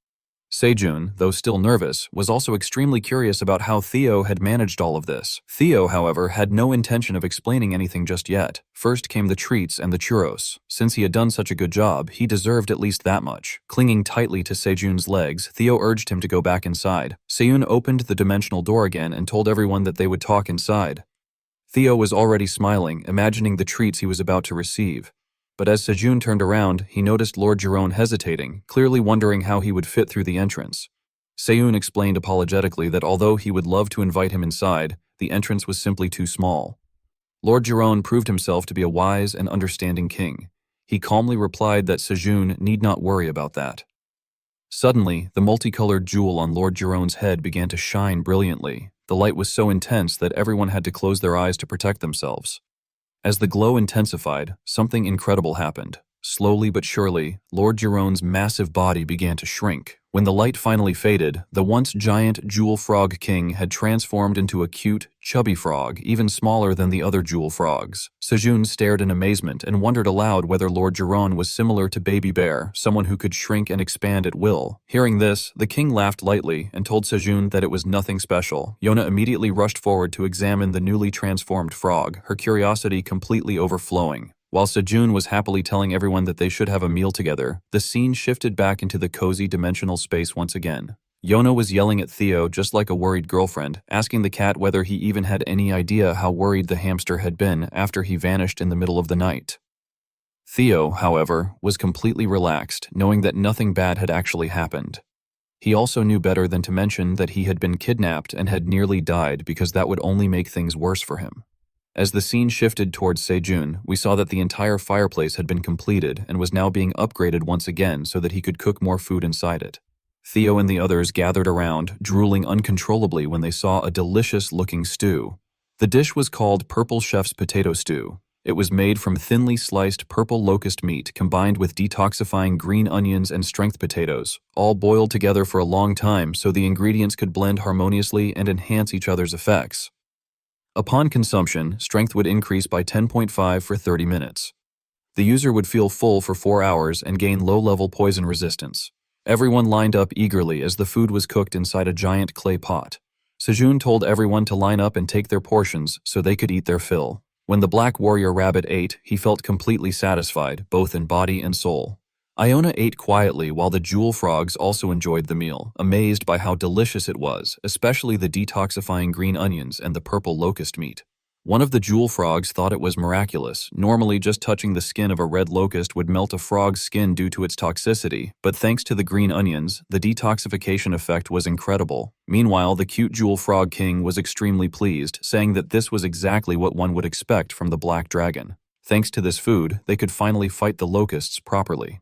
Sejun, though still nervous, was also extremely curious about how Theo had managed all of this. Theo, however, had no intention of explaining anything just yet. First came the treats and the churros. Since he had done such a good job, he deserved at least that much. Clinging tightly to Sejun's legs, Theo urged him to go back inside. Sejun opened the dimensional door again and told everyone that they would talk inside. Theo was already smiling, imagining the treats he was about to receive. But as Sejun turned around, he noticed Lord Jerome hesitating, clearly wondering how he would fit through the entrance. Sejun explained apologetically that although he would love to invite him inside, the entrance was simply too small. Lord Jerome proved himself to be a wise and understanding king. He calmly replied that Sejun need not worry about that. Suddenly, the multicolored jewel on Lord Jerome's head began to shine brilliantly. The light was so intense that everyone had to close their eyes to protect themselves. As the glow intensified, something incredible happened. Slowly but surely, Lord Jerome's massive body began to shrink, When the light finally faded, the once giant jewel frog king had transformed into a cute, chubby frog, even smaller than the other jewel frogs. Sejun stared in amazement and wondered aloud whether Lord Jiron was similar to Baby Bear, someone who could shrink and expand at will. Hearing this, the king laughed lightly and told Sejun that it was nothing special. Yona immediately rushed forward to examine the newly transformed frog, her curiosity completely overflowing. While Sejun was happily telling everyone that they should have a meal together, the scene shifted back into the cozy dimensional space once again. Yona was yelling at Theo just like a worried girlfriend, asking the cat whether he even had any idea how worried the hamster had been after he vanished in the middle of the night. Theo, however, was completely relaxed, knowing that nothing bad had actually happened. He also knew better than to mention that he had been kidnapped and had nearly died because that would only make things worse for him. As the scene shifted towards Sejun, we saw that the entire fireplace had been completed and was now being upgraded once again so that he could cook more food inside it. Theo and the others gathered around, drooling uncontrollably when they saw a delicious-looking stew. The dish was called Purple Chef's Potato Stew. It was made from thinly sliced purple locust meat combined with detoxifying green onions and strength potatoes, all boiled together for a long time so the ingredients could blend harmoniously and enhance each other's effects. Upon consumption, strength would increase by 10.5 for 30 minutes. The user would feel full for 4 hours and gain low-level poison resistance. Everyone lined up eagerly as the food was cooked inside a giant clay pot. Sejun told everyone to line up and take their portions so they could eat their fill. When the Black Warrior Rabbit ate, he felt completely satisfied, both in body and soul. Iona ate quietly while the jewel frogs also enjoyed the meal, amazed by how delicious it was, especially the detoxifying green onions and the purple locust meat. One of the jewel frogs thought it was miraculous. Normally, just touching the skin of a red locust would melt a frog's skin due to its toxicity, but thanks to the green onions, the detoxification effect was incredible. Meanwhile, the cute jewel frog king was extremely pleased, saying that this was exactly what one would expect from the black dragon. Thanks to this food, they could finally fight the locusts properly.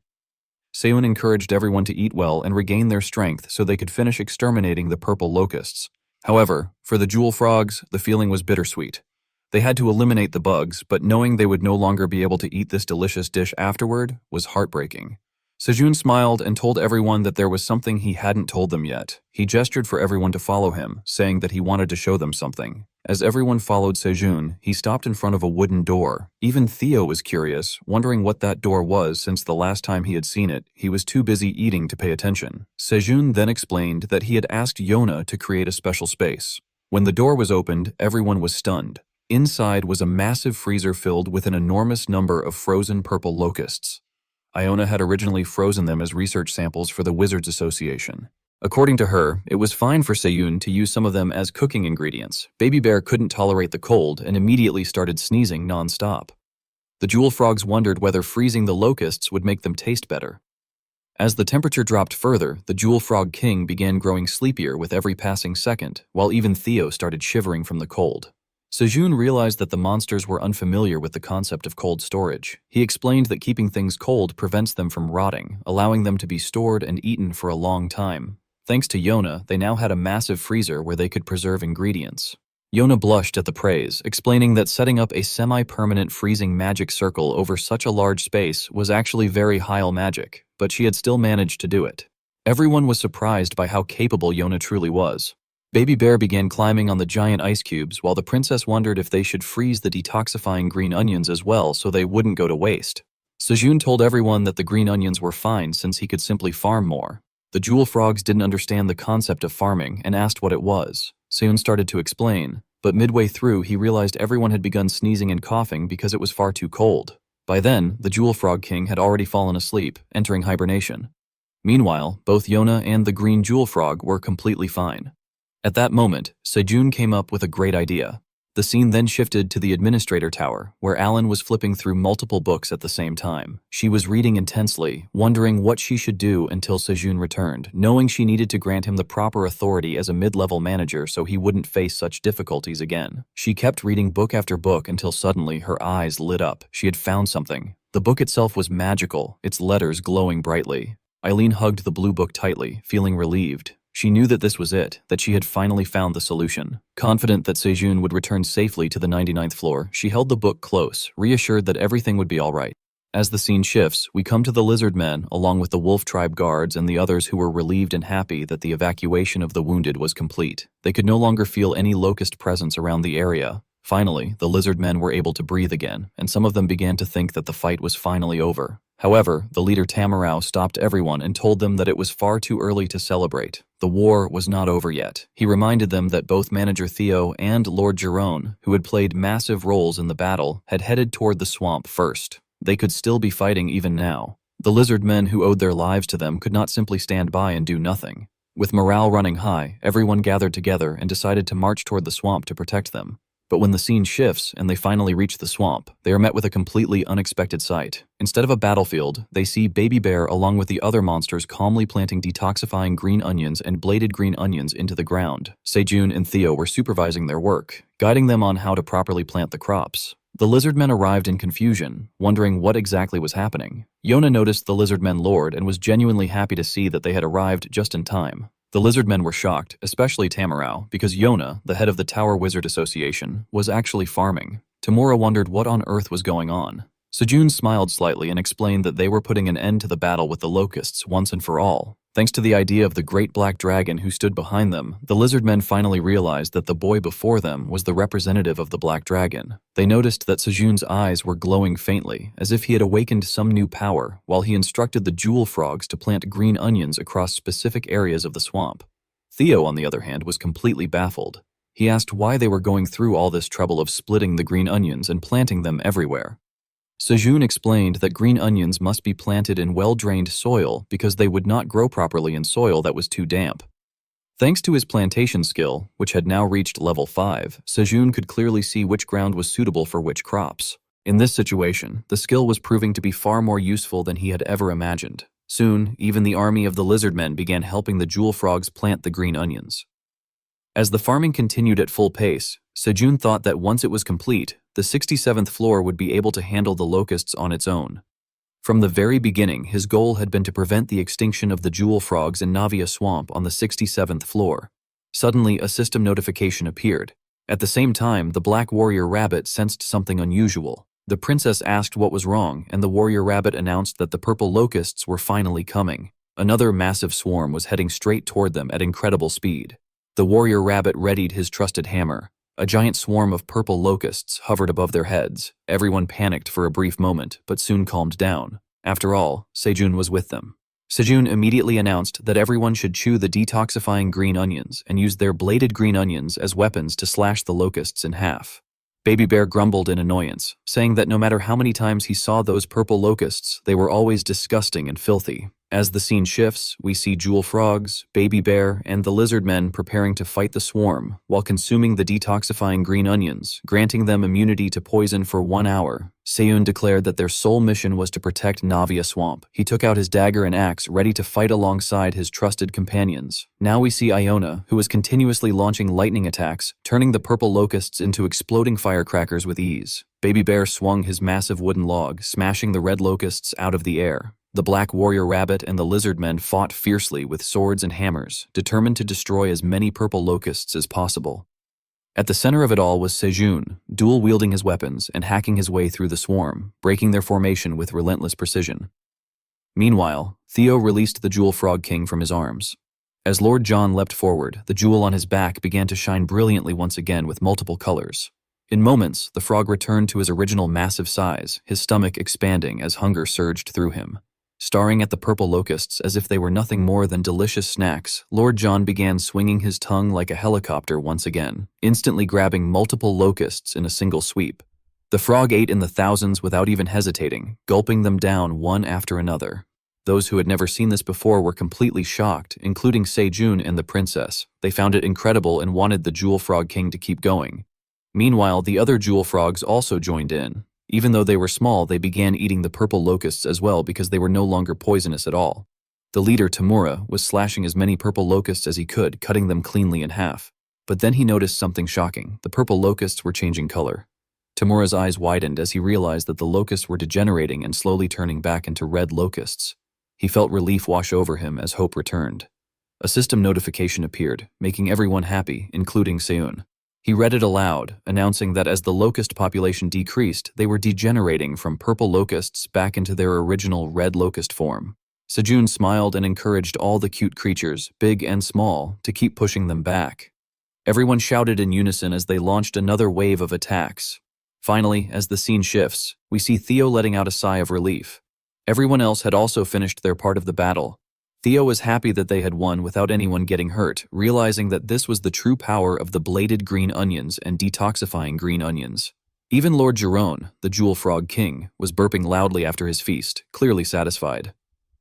Seun encouraged everyone to eat well and regain their strength so they could finish exterminating the purple locusts. However, for the jewel frogs, the feeling was bittersweet. They had to eliminate the bugs, but knowing they would no longer be able to eat this delicious dish afterward was heartbreaking. Sejun smiled and told everyone that there was something he hadn't told them yet. He gestured for everyone to follow him, saying that he wanted to show them something. As everyone followed Sejun, he stopped in front of a wooden door. Even Theo was curious, wondering what that door was since the last time he had seen it, he was too busy eating to pay attention. Sejun then explained that he had asked Yona to create a special space. When the door was opened, everyone was stunned. Inside was a massive freezer filled with an enormous number of frozen purple locusts. Iona had originally frozen them as research samples for the Wizards Association. According to her, it was fine for Sejun to use some of them as cooking ingredients. Baby Bear couldn't tolerate the cold and immediately started sneezing non-stop. The jewel frogs wondered whether freezing the locusts would make them taste better. As the temperature dropped further, the jewel frog king began growing sleepier with every passing second, while even Theo started shivering from the cold. Sejun realized that the monsters were unfamiliar with the concept of cold storage. He explained that keeping things cold prevents them from rotting, allowing them to be stored and eaten for a long time. Thanks to Yona, they now had a massive freezer where they could preserve ingredients. Yona blushed at the praise, explaining that setting up a semi-permanent freezing magic circle over such a large space was actually very high magic, but she had still managed to do it. Everyone was surprised by how capable Yona truly was. Baby Bear began climbing on the giant ice cubes while the princess wondered if they should freeze the detoxifying green onions as well so they wouldn't go to waste. Sejun told everyone that the green onions were fine since he could simply farm more. The jewel frogs didn't understand the concept of farming and asked what it was. Sejun started to explain, but midway through he realized everyone had begun sneezing and coughing because it was far too cold. By then, the jewel frog king had already fallen asleep, entering hibernation. Meanwhile, both Yona and the green jewel frog were completely fine. At that moment, Sejun came up with a great idea. The scene then shifted to the administrator tower, where Alan was flipping through multiple books at the same time. She was reading intensely, wondering what she should do until Sejun returned, knowing she needed to grant him the proper authority as a mid-level manager so he wouldn't face such difficulties again. She kept reading book after book until suddenly her eyes lit up. She had found something. The book itself was magical, its letters glowing brightly. Eileen hugged the blue book tightly, feeling relieved. She knew that this was it, that she had finally found the solution. Confident that Sejun would return safely to the 99th floor, she held the book close, reassured that everything would be all right. As the scene shifts, we come to the lizard men, along with the wolf tribe guards and the others who were relieved and happy that the evacuation of the wounded was complete. They could no longer feel any locust presence around the area. Finally, the lizard men were able to breathe again, and some of them began to think that the fight was finally over. However, the leader Tamarau stopped everyone and told them that it was far too early to celebrate. The war was not over yet. He reminded them that both Manager Theo and Lord Jerome, who had played massive roles in the battle, had headed toward the swamp first. They could still be fighting even now. The lizard men who owed their lives to them could not simply stand by and do nothing. With morale running high, everyone gathered together and decided to march toward the swamp to protect them. But when the scene shifts and they finally reach the swamp, they are met with a completely unexpected sight. Instead of a battlefield, they see Baby Bear along with the other monsters calmly planting detoxifying green onions and bladed green onions into the ground. Sejun and Theo were supervising their work, guiding them on how to properly plant the crops. The lizard men arrived in confusion, wondering what exactly was happening. Yona noticed the lizard men lord and was genuinely happy to see that they had arrived just in time. The lizard men were shocked, especially Tamarau, because Yona, the head of the Tower Wizard Association, was actually farming. Tamura wondered what on earth was going on. Sejun smiled slightly and explained that they were putting an end to the battle with the locusts once and for all. Thanks to the idea of the great black dragon who stood behind them, the lizard men finally realized that the boy before them was the representative of the black dragon. They noticed that Sejun's eyes were glowing faintly, as if he had awakened some new power, while he instructed the jewel frogs to plant green onions across specific areas of the swamp. Theo, on the other hand, was completely baffled. He asked why they were going through all this trouble of splitting the green onions and planting them everywhere. Sejun explained that green onions must be planted in well-drained soil because they would not grow properly in soil that was too damp. Thanks to his plantation skill, which had now reached level 5, Sejun could clearly see which ground was suitable for which crops. In this situation, the skill was proving to be far more useful than he had ever imagined. Soon, even the army of the lizard men began helping the jewel frogs plant the green onions. As the farming continued at full pace, Sejun thought that once it was complete, the 67th floor would be able to handle the locusts on its own. From the very beginning, his goal had been to prevent the extinction of the jewel frogs in Navia Swamp on the 67th floor. Suddenly, a system notification appeared. At the same time, the Black Warrior Rabbit sensed something unusual. The princess asked what was wrong, and the Warrior Rabbit announced that the purple locusts were finally coming. Another massive swarm was heading straight toward them at incredible speed. The Warrior Rabbit readied his trusted hammer. A giant swarm of purple locusts hovered above their heads. Everyone panicked for a brief moment, but soon calmed down. After all, Sejun was with them. Sejun immediately announced that everyone should chew the detoxifying green onions and use their bladed green onions as weapons to slash the locusts in half. Baby Bear grumbled in annoyance, saying that no matter how many times he saw those purple locusts, they were always disgusting and filthy. As the scene shifts, we see jewel frogs, Baby Bear, and the lizard men preparing to fight the swarm while consuming the detoxifying green onions, granting them immunity to poison for 1 hour. Sejun declared that their sole mission was to protect Navia Swamp. He took out his dagger and axe, ready to fight alongside his trusted companions. Now we see Iona, who was continuously launching lightning attacks, turning the purple locusts into exploding firecrackers with ease. Baby Bear swung his massive wooden log, smashing the red locusts out of the air. The Black Warrior Rabbit and the lizard men fought fiercely with swords and hammers, determined to destroy as many purple locusts as possible. At the center of it all was Sejun, dual-wielding his weapons and hacking his way through the swarm, breaking their formation with relentless precision. Meanwhile, Theo released the Jewel Frog King from his arms. As Lord John leapt forward, the jewel on his back began to shine brilliantly once again with multiple colors. In moments, the frog returned to his original massive size, his stomach expanding as hunger surged through him. Staring at the purple locusts as if they were nothing more than delicious snacks, Lord John began swinging his tongue like a helicopter once again, instantly grabbing multiple locusts in a single sweep. The frog ate in the thousands without even hesitating, gulping them down one after another. Those who had never seen this before were completely shocked, including Sejun and the princess. They found it incredible and wanted the Jewel Frog King to keep going. Meanwhile, the other jewel frogs also joined in. Even though they were small, they began eating the purple locusts as well because they were no longer poisonous at all. The leader, Tamura, was slashing as many purple locusts as he could, cutting them cleanly in half. But then he noticed something shocking. The purple locusts were changing color. Tamura's eyes widened as he realized that the locusts were degenerating and slowly turning back into red locusts. He felt relief wash over him as hope returned. A system notification appeared, making everyone happy, including Sejun. He read it aloud, announcing that as the locust population decreased, they were degenerating from purple locusts back into their original red locust form. Sejun smiled and encouraged all the cute creatures, big and small, to keep pushing them back. Everyone shouted in unison as they launched another wave of attacks. Finally, as the scene shifts, we see Theo letting out a sigh of relief. Everyone else had also finished their part of the battle. Theo was happy that they had won without anyone getting hurt, realizing that this was the true power of the bladed green onions and detoxifying green onions. Even Lord Jerome, the Jewel Frog King, was burping loudly after his feast, clearly satisfied.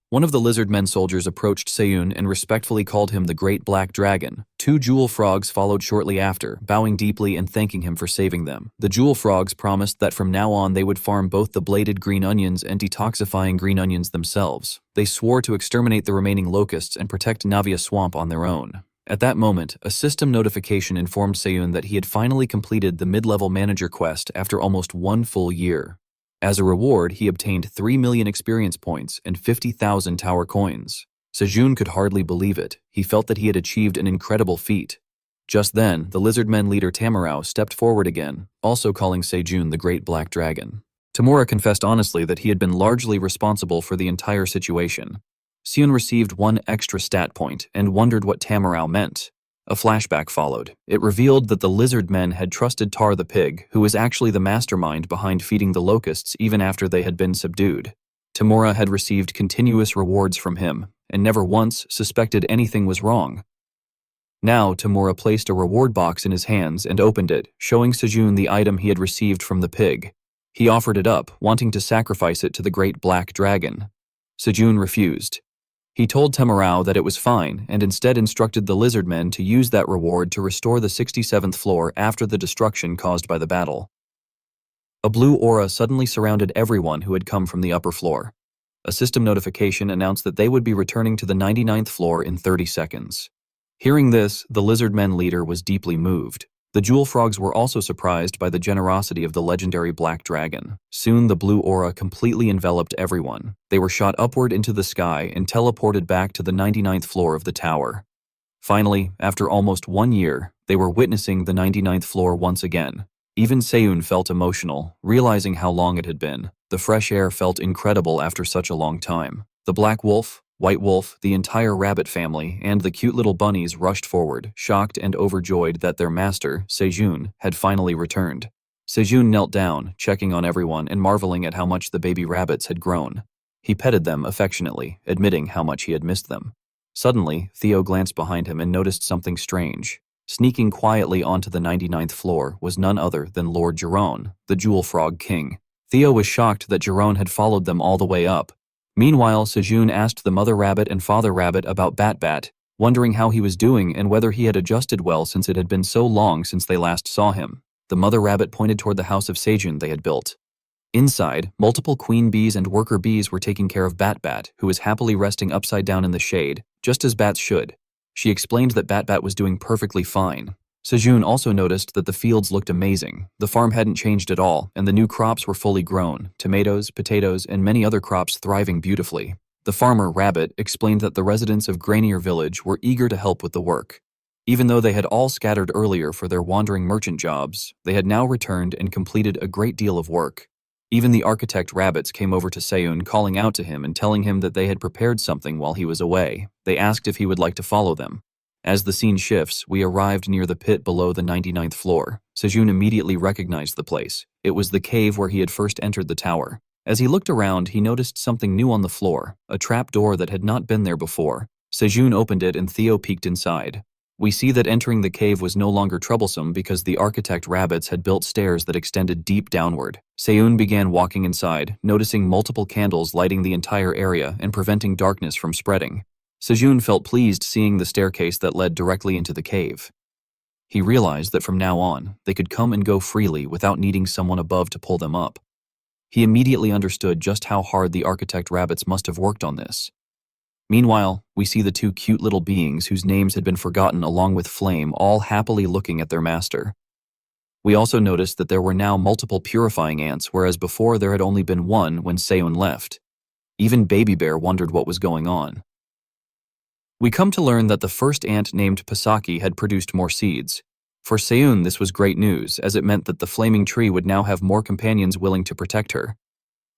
One of the lizard men soldiers approached Sejun and respectfully called him the Great Black Dragon. 2 jewel frogs followed shortly after, bowing deeply and thanking him for saving them. The jewel frogs promised that from now on they would farm both the bladed green onions and detoxifying green onions themselves. They swore to exterminate the remaining locusts and protect Navia Swamp on their own. At that moment, a system notification informed Sejun that he had finally completed the mid-level manager quest after almost 1 full year. As a reward, he obtained 3 million experience points and 50,000 tower coins. Sejun could hardly believe it. He felt that he had achieved an incredible feat. Just then, the lizardmen leader Tamarao stepped forward again, also calling Sejun the Great Black Dragon. Tamura confessed honestly that he had been largely responsible for the entire situation. Sejun received 1 extra stat point and wondered what Tamarao meant. A flashback followed. It revealed that the lizard men had trusted Tar the pig, who was actually the mastermind behind feeding the locusts even after they had been subdued. Tamura had received continuous rewards from him, and never once suspected anything was wrong. Now, Tamura placed a reward box in his hands and opened it, showing Sejun the item he had received from the pig. He offered it up, wanting to sacrifice it to the Great Black Dragon. Sejun refused. He told Tamarao that it was fine and instead instructed the lizard men to use that reward to restore the 67th floor after the destruction caused by the battle. A blue aura suddenly surrounded everyone who had come from the upper floor. A system notification announced that they would be returning to the 99th floor in 30 seconds. Hearing this, the lizard men leader was deeply moved. The jewel frogs were also surprised by the generosity of the legendary Black Dragon. Soon the blue aura completely enveloped everyone. They were shot upward into the sky and teleported back to the 99th floor of the tower. Finally, after almost 1 year, they were witnessing the 99th floor once again. Even Sejun felt emotional, realizing how long it had been. The fresh air felt incredible after such a long time. The black wolf, White Wolf, the entire rabbit family, and the cute little bunnies rushed forward, shocked and overjoyed that their master, Sejun, had finally returned. Sejun knelt down, checking on everyone and marveling at how much the baby rabbits had grown. He petted them affectionately, admitting how much he had missed them. Suddenly, Theo glanced behind him and noticed something strange. Sneaking quietly onto the 99th floor was none other than Lord Jerome, the Jewel Frog King. Theo was shocked that Jerome had followed them all the way up. Meanwhile, Sejun asked the mother rabbit and father rabbit about Bat-Bat, wondering how he was doing and whether he had adjusted well since it had been so long since they last saw him. The mother rabbit pointed toward the house of Sejun they had built. Inside, multiple queen bees and worker bees were taking care of Bat-Bat, who was happily resting upside down in the shade, just as bats should. She explained that Bat-Bat was doing perfectly fine. Sejun also noticed that the fields looked amazing. The farm hadn't changed at all, and the new crops were fully grown, tomatoes, potatoes, and many other crops thriving beautifully. The farmer, Rabbit, explained that the residents of Grainier Village were eager to help with the work. Even though they had all scattered earlier for their wandering merchant jobs, they had now returned and completed a great deal of work. Even the architect rabbits came over to Sejun, calling out to him and telling him that they had prepared something while he was away. They asked if he would like to follow them. As the scene shifts, we arrived near the pit below the 99th floor. Sejun immediately recognized the place. It was the cave where he had first entered the tower. As he looked around, he noticed something new on the floor, a trap door that had not been there before. Sejun opened it and Theo peeked inside. We see that entering the cave was no longer troublesome because the architect rabbits had built stairs that extended deep downward. Sejun began walking inside, noticing multiple candles lighting the entire area and preventing darkness from spreading. Sejun felt pleased seeing the staircase that led directly into the cave. He realized that from now on, they could come and go freely without needing someone above to pull them up. He immediately understood just how hard the architect rabbits must have worked on this. Meanwhile, we see the 2 cute little beings whose names had been forgotten along with Flame all happily looking at their master. We also noticed that there were now multiple purifying ants, whereas before there had only been one when Sejun left. Even Baby Bear wondered what was going on. We come to learn that the first ant named Pasaki had produced more seeds. For Seun, this was great news, as it meant that the flaming tree would now have more companions willing to protect her.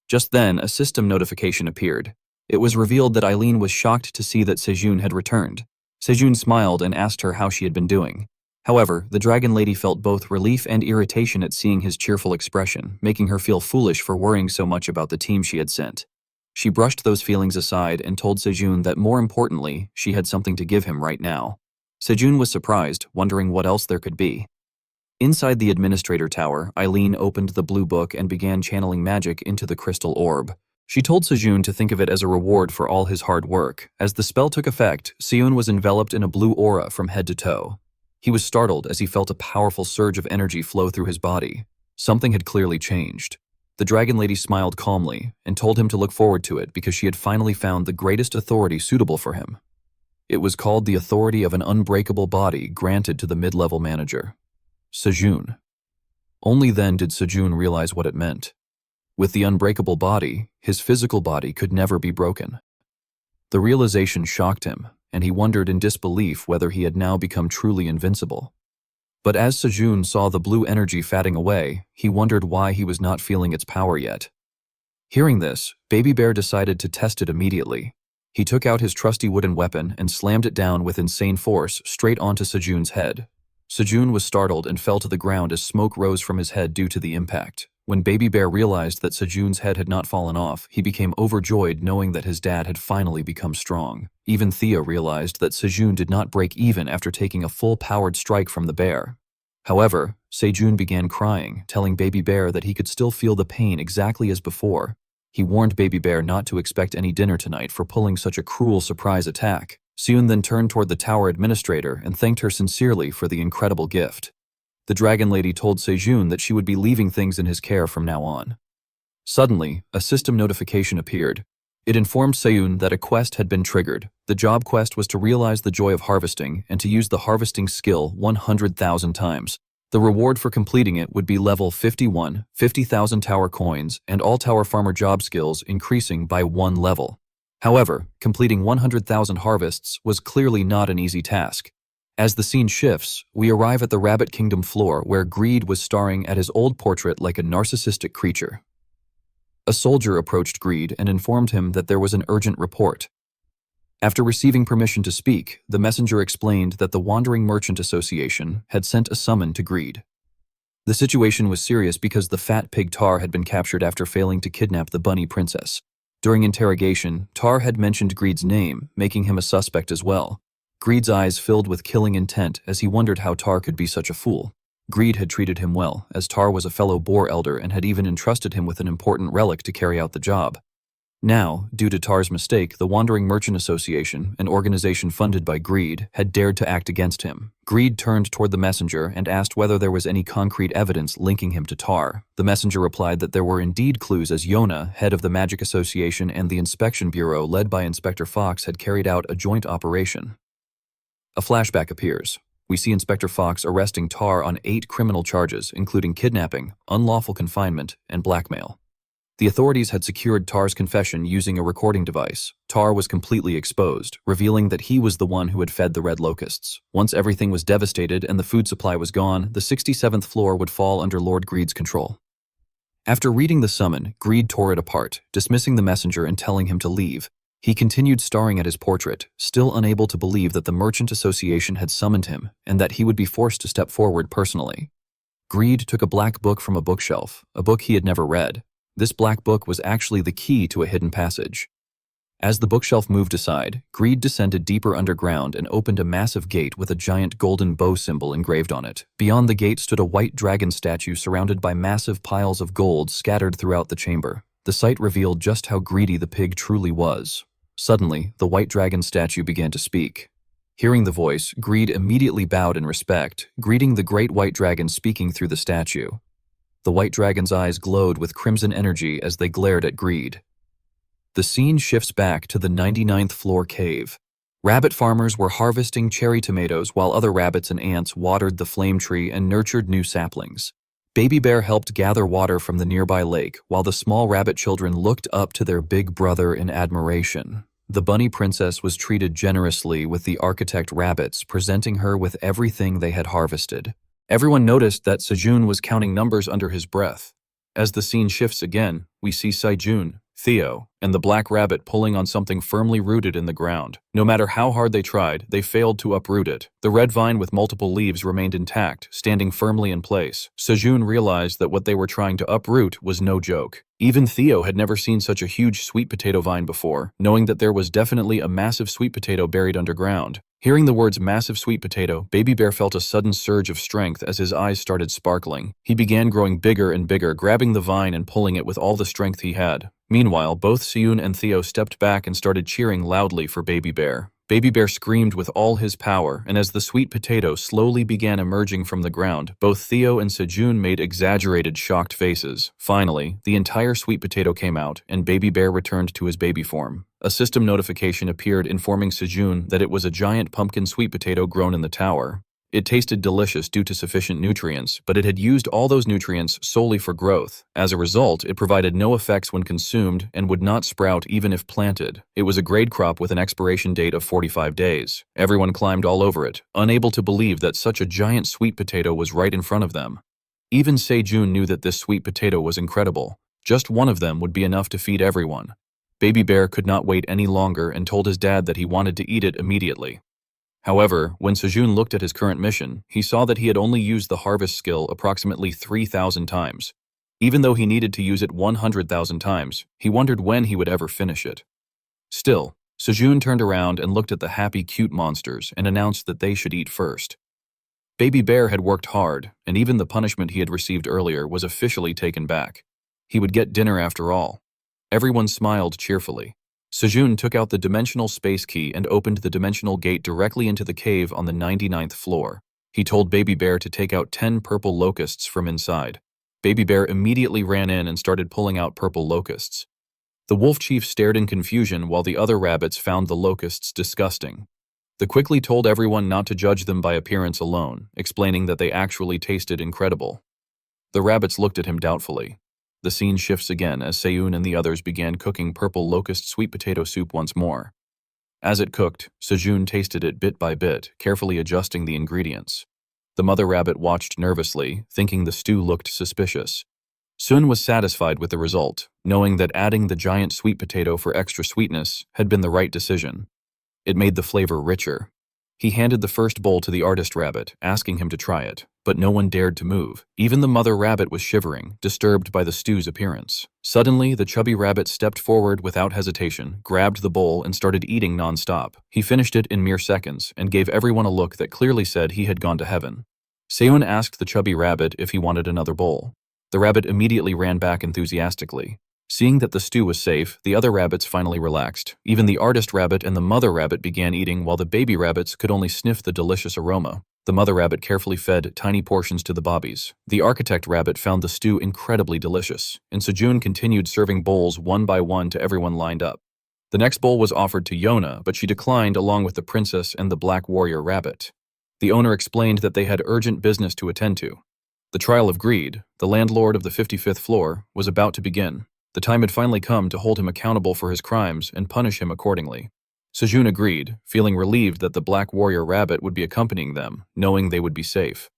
Just then, a system notification appeared. It was revealed that Eileen was shocked to see that Sejun had returned. Sejun smiled and asked her how she had been doing. However, the dragon lady felt both relief and irritation at seeing his cheerful expression, making her feel foolish for worrying so much about the team she had sent. She brushed those feelings aside and told Sejun that more importantly, she had something to give him right now. Sejun was surprised, wondering what else there could be. Inside the administrator tower, Eileen opened the blue book and began channeling magic into the crystal orb. She told Sejun to think of it as a reward for all his hard work. As the spell took effect, Seun was enveloped in a blue aura from head to toe. He was startled as he felt a powerful surge of energy flow through his body. Something had clearly changed. The dragon lady smiled calmly and told him to look forward to it because she had finally found the greatest authority suitable for him. It was called the authority of an unbreakable body granted to the mid-level manager. Sejun. Only then did Sejun realize what it meant. With the unbreakable body, his physical body could never be broken. The realization shocked him, and he wondered in disbelief whether he had now become truly invincible. But as Sejun saw the blue energy fading away, he wondered why he was not feeling its power yet. Hearing this, Baby Bear decided to test it immediately. He took out his trusty wooden weapon and slammed it down with insane force straight onto Sejun's head. Sejun was startled and fell to the ground as smoke rose from his head due to the impact. When Baby Bear realized that Sejun's head had not fallen off, he became overjoyed knowing that his dad had finally become strong. Even Thea realized that Sejun did not break even after taking a full-powered strike from the bear. However, Sejun began crying, telling Baby Bear that he could still feel the pain exactly as before. He warned Baby Bear not to expect any dinner tonight for pulling such a cruel surprise attack. Seun then turned toward the tower administrator and thanked her sincerely for the incredible gift. The dragon lady told Sejun that she would be leaving things in his care from now on. Suddenly, a system notification appeared. It informed Seun that a quest had been triggered. The job quest was to realize the joy of harvesting and to use the harvesting skill 100,000 times. The reward for completing it would be level 51, 50,000 tower coins, and all tower farmer job skills increasing by 1 level. However, completing 100,000 harvests was clearly not an easy task. As the scene shifts, we arrive at the Rabbit Kingdom floor where Greed was staring at his old portrait like a narcissistic creature. A soldier approached Greed and informed him that there was an urgent report. After receiving permission to speak, the messenger explained that the Wandering Merchant Association had sent a summon to Greed. The situation was serious because the fat pig Tar had been captured after failing to kidnap the bunny princess. During interrogation, Tar had mentioned Greed's name, making him a suspect as well. Greed's eyes filled with killing intent as he wondered how Tar could be such a fool. Greed had treated him well, as Tar was a fellow boar elder and had even entrusted him with an important relic to carry out the job. Now, due to Tar's mistake, the Wandering Merchant Association, an organization funded by Greed, had dared to act against him. Greed turned toward the messenger and asked whether there was any concrete evidence linking him to Tar. The messenger replied that there were indeed clues as Yona, head of the Magic Association and the Inspection Bureau led by Inspector Fox, had carried out a joint operation. A flashback appears. We see Inspector Fox arresting Tar on 8 criminal charges, including kidnapping, unlawful confinement, and blackmail. The authorities had secured Tar's confession using a recording device. Tar was completely exposed, revealing that he was the one who had fed the red locusts. Once everything was devastated and the food supply was gone, the 67th floor would fall under Lord Greed's control. After reading the summon, Greed tore it apart, dismissing the messenger and telling him to leave. He continued staring at his portrait, still unable to believe that the Merchant Association had summoned him and that he would be forced to step forward personally. Greed took a black book from a bookshelf, a book he had never read. This black book was actually the key to a hidden passage. As the bookshelf moved aside, Greed descended deeper underground and opened a massive gate with a giant golden bow symbol engraved on it. Beyond the gate stood a white dragon statue surrounded by massive piles of gold scattered throughout the chamber. The sight revealed just how greedy the pig truly was. Suddenly, the white dragon statue began to speak. Hearing the voice, Greed immediately bowed in respect, greeting the great white dragon speaking through the statue. The white dragon's eyes glowed with crimson energy as they glared at Greed. The scene shifts back to the 99th floor cave. Rabbit farmers were harvesting cherry tomatoes while other rabbits and ants watered the flame tree and nurtured new saplings. Baby Bear helped gather water from the nearby lake while the small rabbit children looked up to their big brother in admiration. The bunny princess was treated generously with the architect rabbits, presenting her with everything they had harvested. Everyone noticed that Sejun was counting numbers under his breath. As the scene shifts again, we see Sejun, Theo, and the black rabbit pulling on something firmly rooted in the ground. No matter how hard they tried, they failed to uproot it. The red vine with multiple leaves remained intact, standing firmly in place. Sejun realized that what they were trying to uproot was no joke. Even Theo had never seen such a huge sweet potato vine before, knowing that there was definitely a massive sweet potato buried underground. Hearing the words massive sweet potato, Baby Bear felt a sudden surge of strength as his eyes started sparkling. He began growing bigger and bigger, grabbing the vine and pulling it with all the strength he had. Meanwhile, both Sejun and Theo stepped back and started cheering loudly for Baby Bear. Baby Bear screamed with all his power, and as the sweet potato slowly began emerging from the ground, both Theo and Sejun made exaggerated, shocked faces. Finally, the entire sweet potato came out, and Baby Bear returned to his baby form. A system notification appeared informing Sejun that it was a giant pumpkin sweet potato grown in the tower. It tasted delicious due to sufficient nutrients, but it had used all those nutrients solely for growth. As a result, it provided no effects when consumed and would not sprout even if planted. It was a grade crop with an expiration date of 45 days. Everyone climbed all over it, unable to believe that such a giant sweet potato was right in front of them. Even Sejun knew that this sweet potato was incredible. Just one of them would be enough to feed everyone. Baby Bear could not wait any longer and told his dad that he wanted to eat it immediately. However, when Sejun looked at his current mission, he saw that he had only used the harvest skill approximately 3,000 times. Even though he needed to use it 100,000 times, he wondered when he would ever finish it. Still, Sejun turned around and looked at the happy, cute monsters and announced that they should eat first. Baby Bear had worked hard, and even the punishment he had received earlier was officially taken back. He would get dinner after all. Everyone smiled cheerfully. Sejun took out the dimensional space key and opened the dimensional gate directly into the cave on the 99th floor. He told Baby Bear to take out 10 purple locusts from inside. Baby Bear immediately ran in and started pulling out purple locusts. The wolf chief stared in confusion while the other rabbits found the locusts disgusting. They quickly told everyone not to judge them by appearance alone, explaining that they actually tasted incredible. The rabbits looked at him doubtfully. The scene shifts again as Sejun and the others began cooking purple locust sweet potato soup once more. As it cooked, Sejun tasted it bit by bit, carefully adjusting the ingredients. The mother rabbit watched nervously, thinking the stew looked suspicious. Sun was satisfied with the result, knowing that adding the giant sweet potato for extra sweetness had been the right decision. It made the flavor richer. He handed the first bowl to the artist rabbit, asking him to try it, but no one dared to move. Even the mother rabbit was shivering, disturbed by the stew's appearance. Suddenly, the chubby rabbit stepped forward without hesitation, grabbed the bowl, and started eating non-stop. He finished it in mere seconds and gave everyone a look that clearly said he had gone to heaven. Sejun asked the chubby rabbit if he wanted another bowl. The rabbit immediately ran back enthusiastically. Seeing that the stew was safe, the other rabbits finally relaxed. Even the artist rabbit and the mother rabbit began eating while the baby rabbits could only sniff the delicious aroma. The mother rabbit carefully fed tiny portions to the bobbies. The architect rabbit found the stew incredibly delicious, and Sejun continued serving bowls one by one to everyone lined up. The next bowl was offered to Yona, but she declined along with the princess and the black warrior rabbit. The owner explained that they had urgent business to attend to. The trial of Greed, the landlord of the 55th floor, was about to begin. The time had finally come to hold him accountable for his crimes and punish him accordingly. Sejun agreed, feeling relieved that the black warrior rabbit would be accompanying them, knowing they would be safe.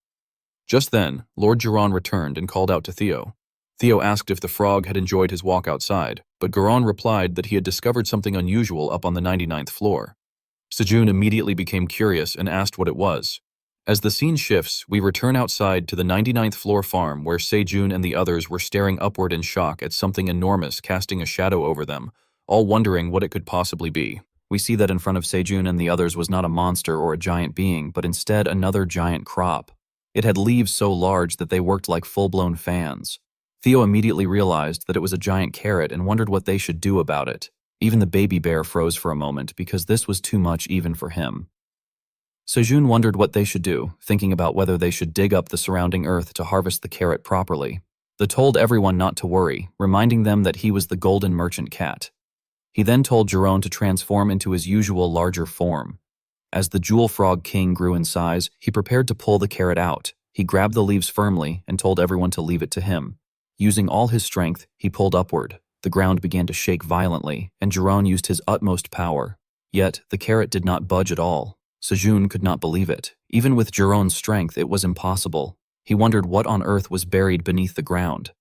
Just then, Lord Jiran returned and called out to Theo. Theo asked if the frog had enjoyed his walk outside, but Jiran replied that he had discovered something unusual up on the 99th floor. Sejun immediately became curious and asked what it was. As the scene shifts, we return outside to the 99th floor farm where Sejun and the others were staring upward in shock at something enormous casting a shadow over them, all wondering what it could possibly be. We see that in front of Sejun and the others was not a monster or a giant being, but instead another giant crop. It had leaves so large that they worked like full-blown fans. Theo immediately realized that it was a giant carrot and wondered what they should do about it. Even the baby bear froze for a moment because this was too much even for him. Sejun wondered what they should do, thinking about whether they should dig up the surrounding earth to harvest the carrot properly. They told everyone not to worry, reminding them that he was the golden merchant cat. He then told Jiran to transform into his usual larger form. As the jewel frog king grew in size, he prepared to pull the carrot out. He grabbed the leaves firmly and told everyone to leave it to him. Using all his strength, he pulled upward. The ground began to shake violently, and Jiran used his utmost power. Yet, the carrot did not budge at all. Sejun could not believe it. Even with Jiran's strength, it was impossible. He wondered what on earth was buried beneath the ground.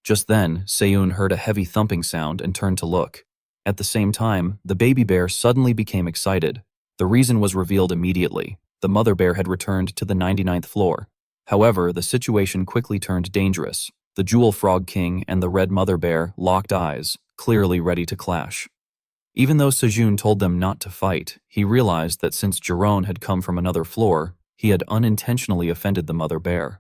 Just then, Seyun heard a heavy thumping sound and turned to look. At the same time, the baby bear suddenly became excited. The reason was revealed immediately. The mother bear had returned to the 99th floor. However, the situation quickly turned dangerous. The Jewel Frog King and the red mother bear locked eyes, clearly ready to clash. Even though Sejun told them not to fight, he realized that since Jerome had come from another floor, he had unintentionally offended the mother bear.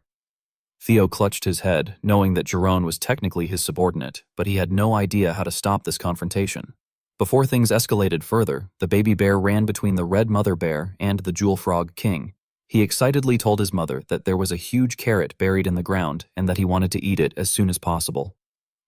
Theo clutched his head, knowing that Jerome was technically his subordinate, but he had no idea how to stop this confrontation. Before things escalated further, the baby bear ran between the red mother bear and the Jewel Frog King. He excitedly told his mother that there was a huge carrot buried in the ground and that he wanted to eat it as soon as possible.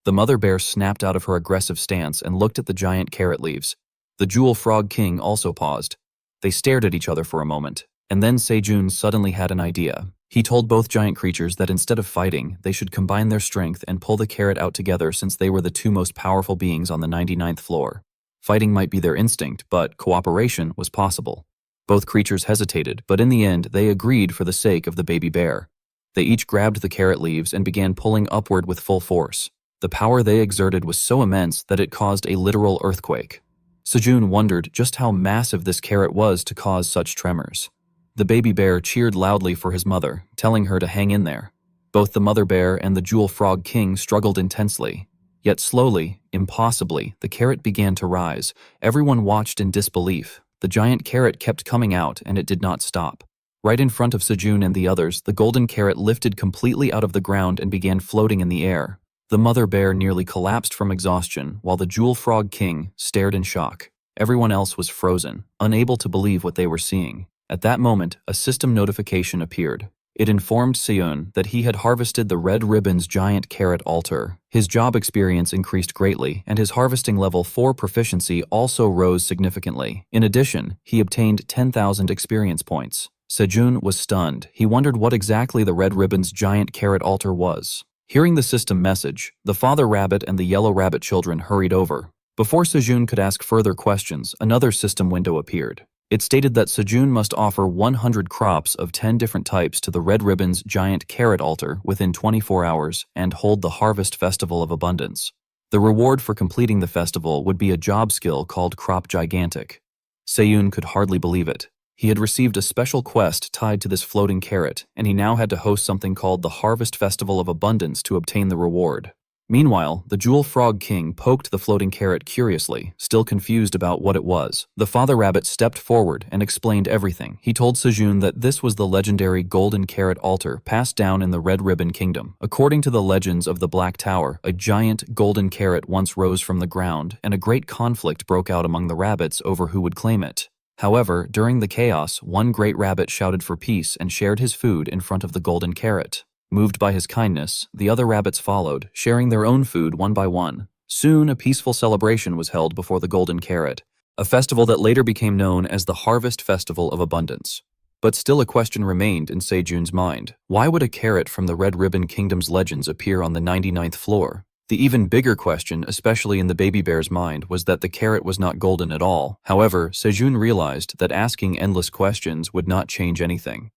The mother bear snapped out of her aggressive stance and looked at the giant carrot leaves. The Jewel Frog King also paused. They stared at each other for a moment, and then Sejun suddenly had an idea. He told both giant creatures that instead of fighting, they should combine their strength and pull the carrot out together since they were the two most powerful beings on the 99th floor. Fighting might be their instinct, but cooperation was possible. Both creatures hesitated, but in the end, they agreed for the sake of the baby bear. They each grabbed the carrot leaves and began pulling upward with full force. The power they exerted was so immense that it caused a literal earthquake. Sejun wondered just how massive this carrot was to cause such tremors. The baby bear cheered loudly for his mother, telling her to hang in there. Both the mother bear and the Jewel Frog King struggled intensely. Yet slowly, impossibly, the carrot began to rise. Everyone watched in disbelief. The giant carrot kept coming out, and it did not stop. Right in front of Sejun and the others, the golden carrot lifted completely out of the ground and began floating in the air. The mother bear nearly collapsed from exhaustion, while the Jewel Frog King stared in shock. Everyone else was frozen, unable to believe what they were seeing. At that moment, a system notification appeared. It informed Sejun that he had harvested the Red Ribbon's giant carrot altar. His job experience increased greatly, and his harvesting level 4 proficiency also rose significantly. In addition, he obtained 10,000 experience points. Sejun was stunned. He wondered what exactly the Red Ribbon's giant carrot altar was. Hearing the system message, the father rabbit and the yellow rabbit children hurried over. Before Sejun could ask further questions, another system window appeared. It stated that Sejun must offer 100 crops of 10 different types to the Red Ribbon's giant carrot altar within 24 hours and hold the Harvest Festival of Abundance. The reward for completing the festival would be a job skill called Crop Gigantic. Sejun could hardly believe it. He had received a special quest tied to this floating carrot, and he now had to host something called the Harvest Festival of Abundance to obtain the reward. Meanwhile, the Jewel Frog King poked the floating carrot curiously, still confused about what it was. The father rabbit stepped forward and explained everything. He told Sejun that this was the legendary golden carrot altar passed down in the Red Ribbon Kingdom. According to the legends of the Black Tower, a giant golden carrot once rose from the ground, and a great conflict broke out among the rabbits over who would claim it. However, during the chaos, one great rabbit shouted for peace and shared his food in front of the golden carrot. Moved by his kindness, the other rabbits followed, sharing their own food one by one. Soon, a peaceful celebration was held before the golden carrot, a festival that later became known as the Harvest Festival of Abundance. But still a question remained in Sejun's mind. Why would a carrot from the Red Ribbon Kingdom's legends appear on the 99th floor? The even bigger question, especially in the baby bear's mind, was that the carrot was not golden at all. However, Sejun realized that asking endless questions would not change anything.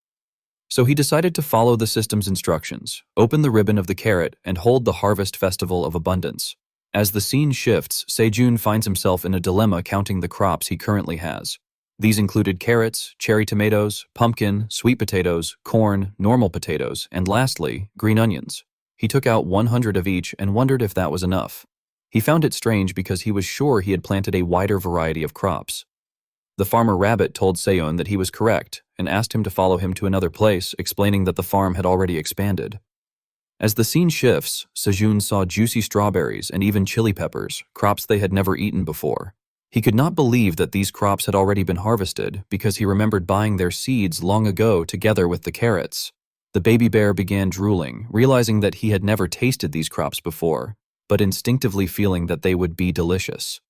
So he decided to follow the system's instructions, open the ribbon of the carrot, and hold the Harvest Festival of Abundance. As the scene shifts, Sejun finds himself in a dilemma counting the crops he currently has. These included carrots, cherry tomatoes, pumpkin, sweet potatoes, corn, normal potatoes, and lastly, green onions. He took out 100 of each and wondered if that was enough. He found it strange because he was sure he had planted a wider variety of crops. The farmer rabbit told Sejun that he was correct and asked him to follow him to another place, explaining that the farm had already expanded. As the scene shifts, Sejun saw juicy strawberries and even chili peppers, crops they had never eaten before. He could not believe that these crops had already been harvested because he remembered buying their seeds long ago together with the carrots. The baby bear began drooling, realizing that he had never tasted these crops before, but instinctively feeling that they would be delicious.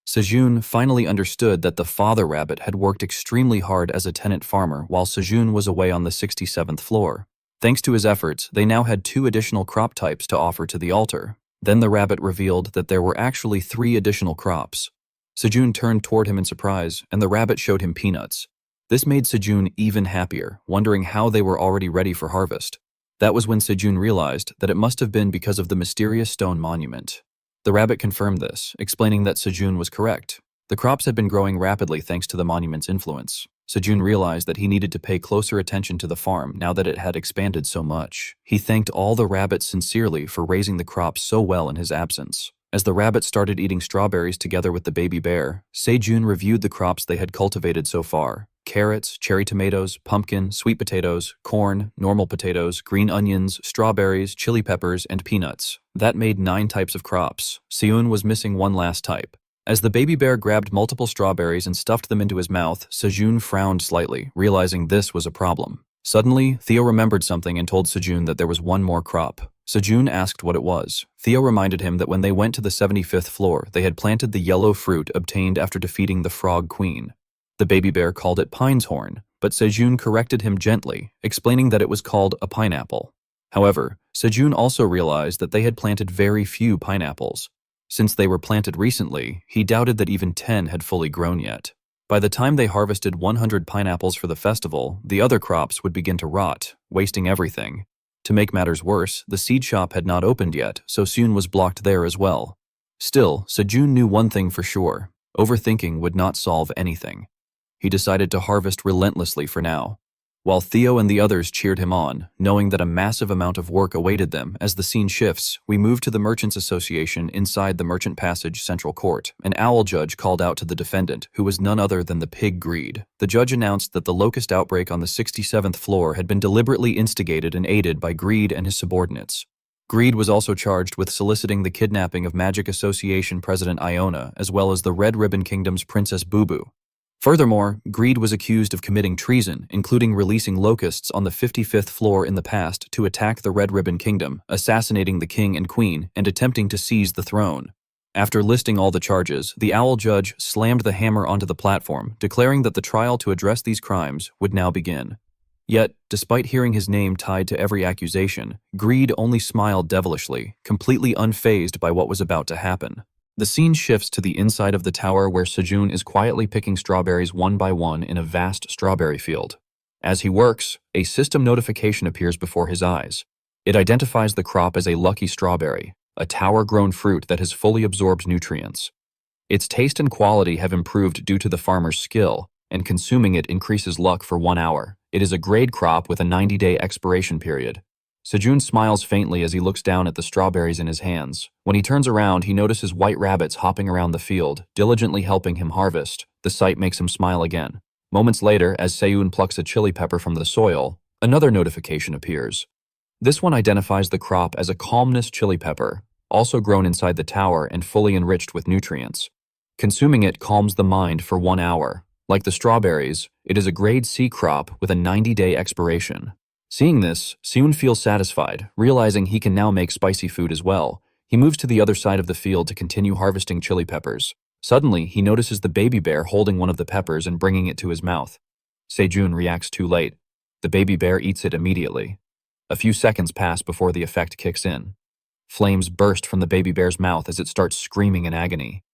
Sejun finally understood that the father rabbit had worked extremely hard as a tenant farmer while Sejun was away on the 67th floor. Thanks to his efforts, they now had 2 additional crop types to offer to the altar. Then the rabbit revealed that there were actually 3 additional crops. Sejun turned toward him in surprise, and the rabbit showed him peanuts. This made Sejun even happier, wondering how they were already ready for harvest. That was when Sejun realized that it must have been because of the mysterious stone monument. The rabbit confirmed this, explaining that Sejun was correct. The crops had been growing rapidly thanks to the monument's influence. Sejun realized that he needed to pay closer attention to the farm now that it had expanded so much. He thanked all the rabbits sincerely for raising the crops so well in his absence. As the rabbits started eating strawberries together with the baby bear, Sejun reviewed the crops they had cultivated so far. Carrots, cherry tomatoes, pumpkin, sweet potatoes, corn, normal potatoes, green onions, strawberries, chili peppers, and peanuts. That made 9 types of crops. Sejun was missing one last type. As the baby bear grabbed multiple strawberries and stuffed them into his mouth, Sejun frowned slightly, realizing this was a problem. Suddenly, Theo remembered something and told Sejun that there was one more crop. Sejun asked what it was. Theo reminded him that when they went to the 75th floor, they had planted the yellow fruit obtained after defeating the Frog Queen. The baby bear called it pine's horn, but Sejun corrected him gently, explaining that it was called a pineapple. However, Sejun also realized that they had planted very few pineapples. Since they were planted recently, he doubted that even 10 had fully grown yet. By the time they harvested 100 pineapples for the festival, the other crops would begin to rot, wasting everything. To make matters worse, the seed shop had not opened yet, so Sejun was blocked there as well. Still, Sejun knew one thing for sure: overthinking would not solve anything. He decided to harvest relentlessly for now. While Theo and the others cheered him on, knowing that a massive amount of work awaited them, as the scene shifts, we move to the Merchants Association inside the Merchant Passage Central Court. An owl judge called out to the defendant, who was none other than the pig Greed. The judge announced that the locust outbreak on the 67th floor had been deliberately instigated and aided by Greed and his subordinates. Greed was also charged with soliciting the kidnapping of Magic Association President Iona, as well as the Red Ribbon Kingdom's Princess Bubu. Furthermore, Greed was accused of committing treason, including releasing locusts on the 55th floor in the past to attack the Red Ribbon Kingdom, assassinating the king and queen, and attempting to seize the throne. After listing all the charges, the owl judge slammed the hammer onto the platform, declaring that the trial to address these crimes would now begin. Yet, despite hearing his name tied to every accusation, Greed only smiled devilishly, completely unfazed by what was about to happen. The scene shifts to the inside of the tower where Sejun is quietly picking strawberries one by one in a vast strawberry field. As he works, a system notification appears before his eyes. It identifies the crop as a lucky strawberry, a tower-grown fruit that has fully absorbed nutrients. Its taste and quality have improved due to the farmer's skill, and consuming it increases luck for 1 hour. It is a grade crop with a 90-day expiration period. Sejun smiles faintly as he looks down at the strawberries in his hands. When he turns around, he notices white rabbits hopping around the field, diligently helping him harvest. The sight makes him smile again. Moments later, as Sejun plucks a chili pepper from the soil, another notification appears. This one identifies the crop as a calmness chili pepper, also grown inside the tower and fully enriched with nutrients. Consuming it calms the mind for 1 hour. Like the strawberries, it is a grade C crop with a 90-day expiration. Seeing this, Sejun feels satisfied, realizing he can now make spicy food as well. He moves to the other side of the field to continue harvesting chili peppers. Suddenly, he notices the baby bear holding one of the peppers and bringing it to his mouth. Sejun reacts too late. The baby bear eats it immediately. A few seconds pass before the effect kicks in. Flames burst from the baby bear's mouth as it starts screaming in agony.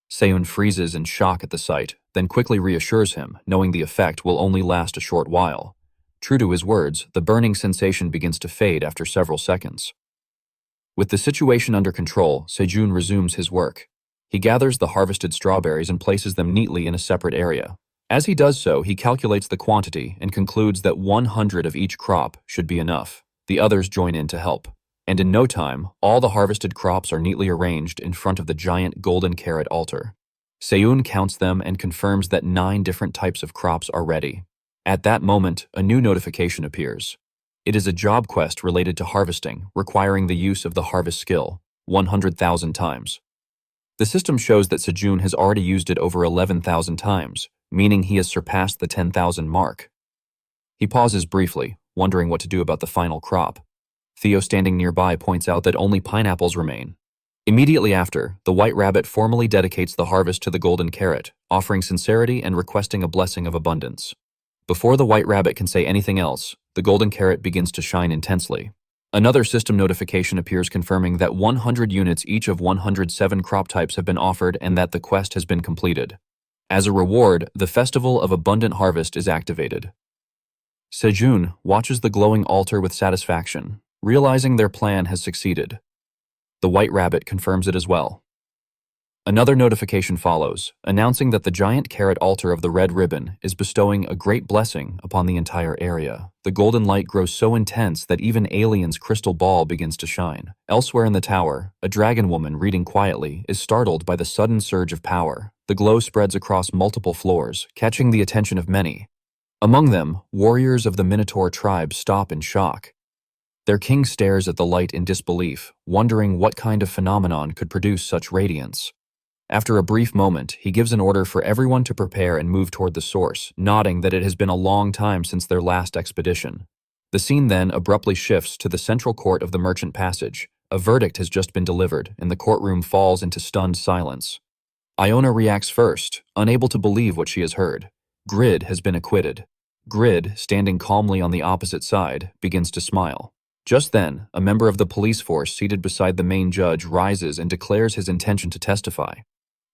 Sejun freezes in shock at the sight, then quickly reassures him, knowing the effect will only last a short while. True to his words, the burning sensation begins to fade after several seconds. With the situation under control, Sejun resumes his work. He gathers the harvested strawberries and places them neatly in a separate area. As he does so, he calculates the quantity and concludes that 100 of each crop should be enough. The others join in to help. And in no time, all the harvested crops are neatly arranged in front of the giant golden carrot altar. Sejun counts them and confirms that 9 different types of crops are ready. At that moment, a new notification appears. It is a job quest related to harvesting, requiring the use of the harvest skill, 100,000 times. The system shows that Sejun has already used it over 11,000 times, meaning he has surpassed the 10,000 mark. He pauses briefly, wondering what to do about the final crop. Theo, standing nearby, points out that only pineapples remain. Immediately after, the white rabbit formally dedicates the harvest to the golden carrot, offering sincerity and requesting a blessing of abundance. Before the white rabbit can say anything else, the golden carrot begins to shine intensely. Another system notification appears confirming that 100 units each of 107 crop types have been offered and that the quest has been completed. As a reward, the Festival of Abundant Harvest is activated. Sejun watches the glowing altar with satisfaction. realizing their plan has succeeded. The White Rabbit confirms it as well. Another notification follows, announcing that the giant carrot altar of the Red Ribbon is bestowing a great blessing upon the entire area. The golden light grows so intense that even Alien's crystal ball begins to shine. Elsewhere in the tower, a dragon woman reading quietly is startled by the sudden surge of power. The glow spreads across multiple floors, catching the attention of many. Among them, warriors of the Minotaur tribe stop in shock. Their king stares at the light in disbelief, wondering what kind of phenomenon could produce such radiance. After a brief moment, he gives an order for everyone to prepare and move toward the source, nodding that it has been a long time since their last expedition. The scene then abruptly shifts to the central court of the Merchant Passage. A verdict has just been delivered, and the courtroom falls into stunned silence. Iona reacts first, unable to believe what she has heard. Grid has been acquitted. Grid, standing calmly on the opposite side, begins to smile. Just then, a member of the police force seated beside the main judge rises and declares his intention to testify.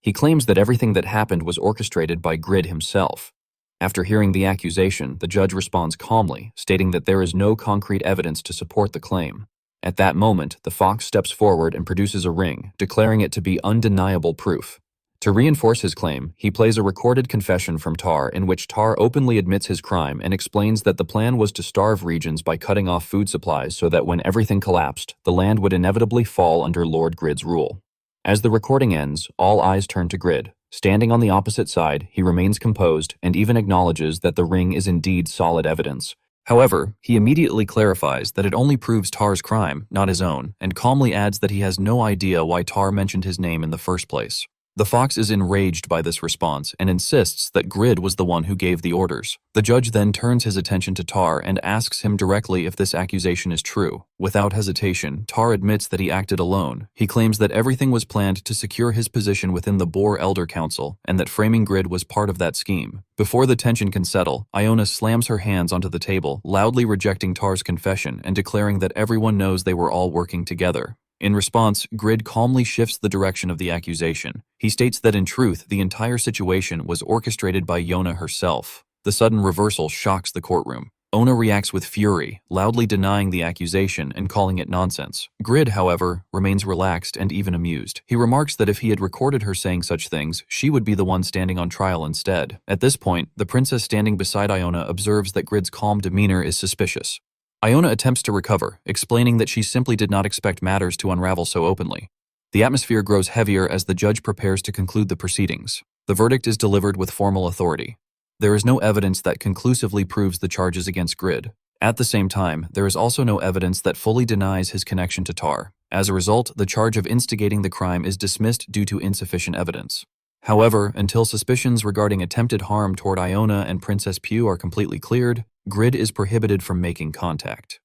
He claims that everything that happened was orchestrated by Grid himself. After hearing the accusation, the judge responds calmly, stating that there is no concrete evidence to support the claim. At that moment, the fox steps forward and produces a ring, declaring it to be undeniable proof. To reinforce his claim, he plays a recorded confession from Tar in which Tar openly admits his crime and explains that the plan was to starve regions by cutting off food supplies so that when everything collapsed, the land would inevitably fall under Lord Grid's rule. As the recording ends, all eyes turn to Grid. Standing on the opposite side, he remains composed and even acknowledges that the ring is indeed solid evidence. However, he immediately clarifies that it only proves Tar's crime, not his own, and calmly adds that he has no idea why Tar mentioned his name in the first place. The fox is enraged by this response and insists that Grid was the one who gave the orders. The judge then turns his attention to Tar and asks him directly if this accusation is true. Without hesitation, Tar admits that he acted alone. He claims that everything was planned to secure his position within the Boar Elder Council and that framing Grid was part of that scheme. Before the tension can settle, Iona slams her hands onto the table, loudly rejecting Tar's confession and declaring that everyone knows they were all working together. In response, Grid calmly shifts the direction of the accusation. He states that in truth, the entire situation was orchestrated by Yona herself. The sudden reversal shocks the courtroom. Ona reacts with fury, loudly denying the accusation and calling it nonsense. Grid, however, remains relaxed and even amused. He remarks that if he had recorded her saying such things, she would be the one standing on trial instead. At this point, the princess standing beside Iona observes that Grid's calm demeanor is suspicious. Iona attempts to recover, explaining that she simply did not expect matters to unravel so openly. The atmosphere grows heavier as the judge prepares to conclude the proceedings. The verdict is delivered with formal authority. There is no evidence that conclusively proves the charges against Grid. At the same time, there is also no evidence that fully denies his connection to Tar. As a result, the charge of instigating the crime is dismissed due to insufficient evidence. However, until suspicions regarding attempted harm toward Iona and Princess Pew are completely cleared, Grid is prohibited from making contact.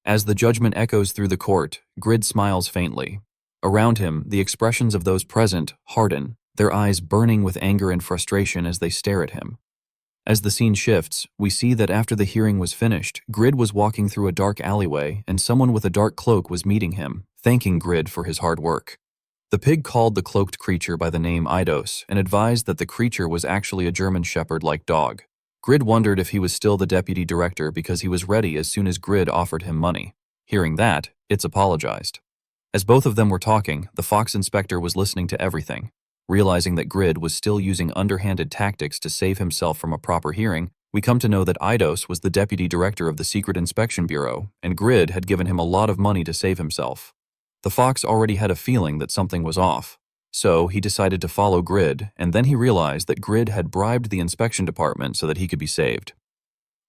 As the judgment echoes through the court, Grid smiles faintly. Around him, the expressions of those present harden, their eyes burning with anger and frustration as they stare at him. As the scene shifts, we see that after the hearing was finished, Grid was walking through a dark alleyway and someone with a dark cloak was meeting him, thanking Grid for his hard work. The pig called the cloaked creature by the name Eidos and advised that the creature was actually a German shepherd-like dog. Grid wondered if he was still the deputy director because he was ready as soon as Grid offered him money. Hearing that, It's apologized. As both of them were talking, the Fox inspector was listening to everything. Realizing that Grid was still using underhanded tactics to save himself from a proper hearing, we come to know that Eidos was the deputy director of the Secret Inspection Bureau, and Grid had given him a lot of money to save himself. The Fox already had a feeling that something was off. So he decided to follow Grid, and then he realized that Grid had bribed the inspection department so that he could be saved.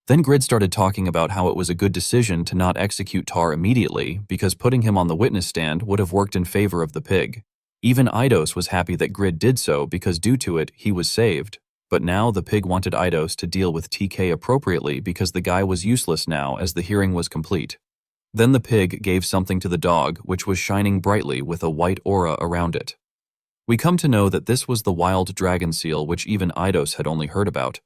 Then Grid started talking about how it was a good decision to not execute Tar immediately because putting him on the witness stand would have worked in favor of the pig. Even Eidos was happy that Grid did so because due to it, he was saved. But now the pig wanted Eidos to deal with TK appropriately because the guy was useless now as the hearing was complete. Then the pig gave something to the dog which was shining brightly with a white aura around it. We come to know that this was the wild dragon seal which even Eidos had only heard about.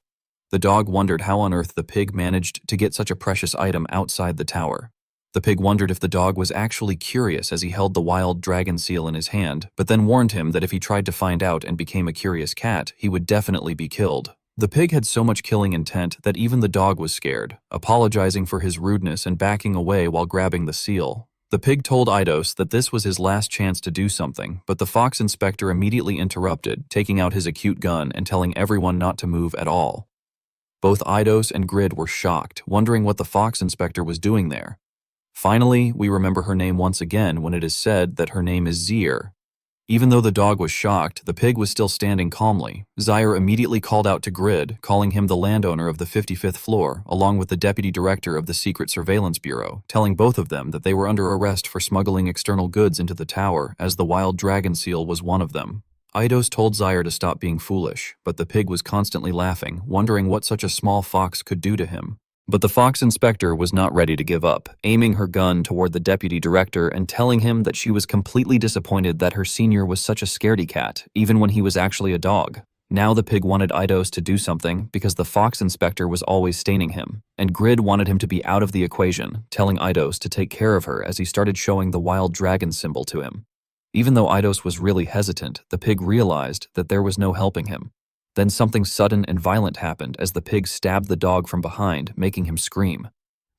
The dog wondered how on earth the pig managed to get such a precious item outside the tower. The pig wondered if the dog was actually curious as he held the wild dragon seal in his hand, but then warned him that if he tried to find out and became a curious cat, he would definitely be killed. The pig had so much killing intent that even the dog was scared, apologizing for his rudeness and backing away while grabbing the seal. The pig told Eidos that this was his last chance to do something, but the fox inspector immediately interrupted, taking out his acute gun and telling everyone not to move at all. Both Eidos and Grid were shocked, wondering what the fox inspector was doing there. Finally, we remember her name once again when it is said that her name is Zir. Even though the dog was shocked, the pig was still standing calmly. Zir immediately called out to Grid, calling him the landowner of the 55th floor, along with the deputy director of the Secret Surveillance Bureau, telling both of them that they were under arrest for smuggling external goods into the tower, as the wild dragon seal was one of them. Eidos told Zir to stop being foolish, but the pig was constantly laughing, wondering what such a small fox could do to him. But the fox inspector was not ready to give up, aiming her gun toward the deputy director and telling him that she was completely disappointed that her senior was such a scaredy cat, even when he was actually a dog. Now the pig wanted Eidos to do something because the fox inspector was always staining him, and Grid wanted him to be out of the equation, telling Eidos to take care of her as he started showing the wild dragon symbol to him. Even though Eidos was really hesitant, the pig realized that there was no helping him. Then something sudden and violent happened as the pig stabbed the dog from behind, making him scream.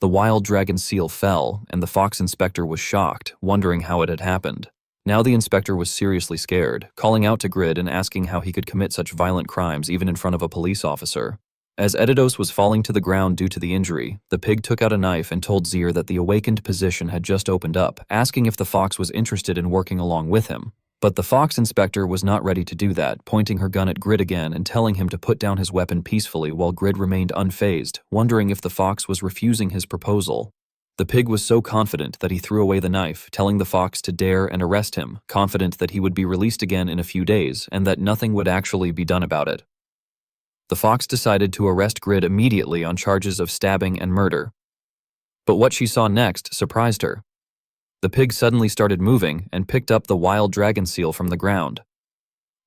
The wild dragon seal fell, and the fox inspector was shocked, wondering how it had happened. Now the inspector was seriously scared, calling out to Grid and asking how he could commit such violent crimes even in front of a police officer. As Eidos was falling to the ground due to the injury, the pig took out a knife and told Zir that the awakened position had just opened up, asking if the fox was interested in working along with him. But the fox inspector was not ready to do that, pointing her gun at Grid again and telling him to put down his weapon peacefully while Grid remained unfazed, wondering if the fox was refusing his proposal. The pig was so confident that he threw away the knife, telling the fox to dare and arrest him, confident that he would be released again in a few days and that nothing would actually be done about it. The fox decided to arrest Grid immediately on charges of stabbing and murder. But what she saw next surprised her. The pig suddenly started moving and picked up the wild dragon seal from the ground.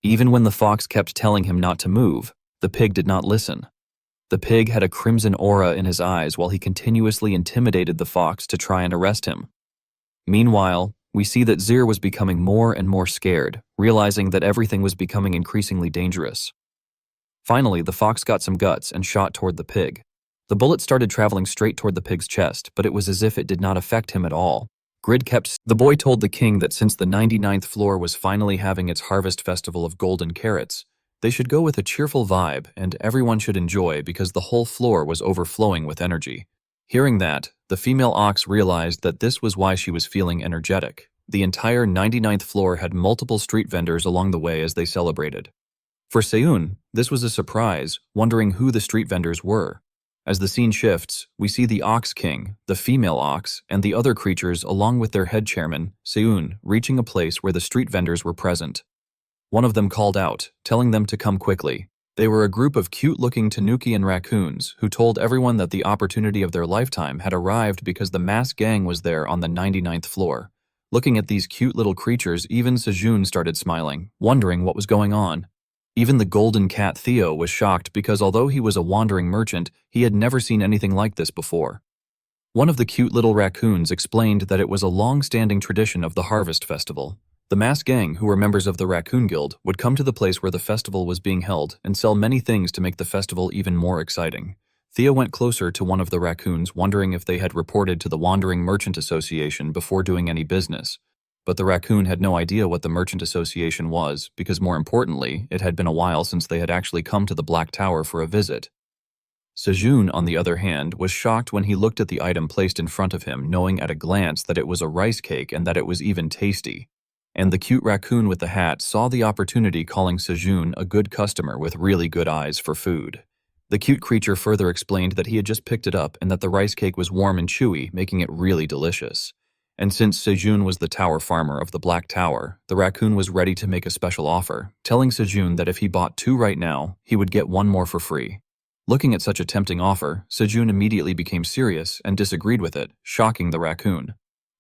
Even when the fox kept telling him not to move, the pig did not listen. The pig had a crimson aura in his eyes while he continuously intimidated the fox to try and arrest him. Meanwhile, we see that Zir was becoming more and more scared, realizing that everything was becoming increasingly dangerous. Finally, the fox got some guts and shot toward the pig. The bullet started traveling straight toward the pig's chest, but it was as if it did not affect him at all. The boy told the king that since the 99th floor was finally having its harvest festival of golden carrots, they should go with a cheerful vibe and everyone should enjoy because the whole floor was overflowing with energy. Hearing that, the female ox realized that this was why she was feeling energetic. The entire 99th floor had multiple street vendors along the way as they celebrated. For Seun, this was a surprise, wondering who the street vendors were. As the scene shifts, we see the Ox King, the female ox, and the other creatures along with their head chairman, Seun, reaching a place where the street vendors were present. One of them called out, telling them to come quickly. They were a group of cute-looking Tanuki and raccoons who told everyone that the opportunity of their lifetime had arrived because the mass gang was there on the 99th floor. Looking at these cute little creatures, even Sejun started smiling, wondering what was going on. Even the golden cat Theo was shocked because although he was a wandering merchant, he had never seen anything like this before. One of the cute little raccoons explained that it was a long-standing tradition of the Harvest Festival. The mass gang, who were members of the Raccoon Guild, would come to the place where the festival was being held and sell many things to make the festival even more exciting. Theo went closer to one of the raccoons, wondering if they had reported to the Wandering Merchant Association before doing any business. But the raccoon had no idea what the Merchant Association was, because more importantly, it had been a while since they had actually come to the Black Tower for a visit. Sejun, on the other hand, was shocked when he looked at the item placed in front of him, knowing at a glance that it was a rice cake and that it was even tasty. And the cute raccoon with the hat saw the opportunity, calling Sejun a good customer with really good eyes for food. The cute creature further explained that he had just picked it up and that the rice cake was warm and chewy, making it really delicious. And since Sejun was the tower farmer of the Black Tower, the raccoon was ready to make a special offer, telling Sejun that if he bought 2 right now, he would get 1 more for free. Looking at such a tempting offer, Sejun immediately became serious and disagreed with it, shocking the raccoon.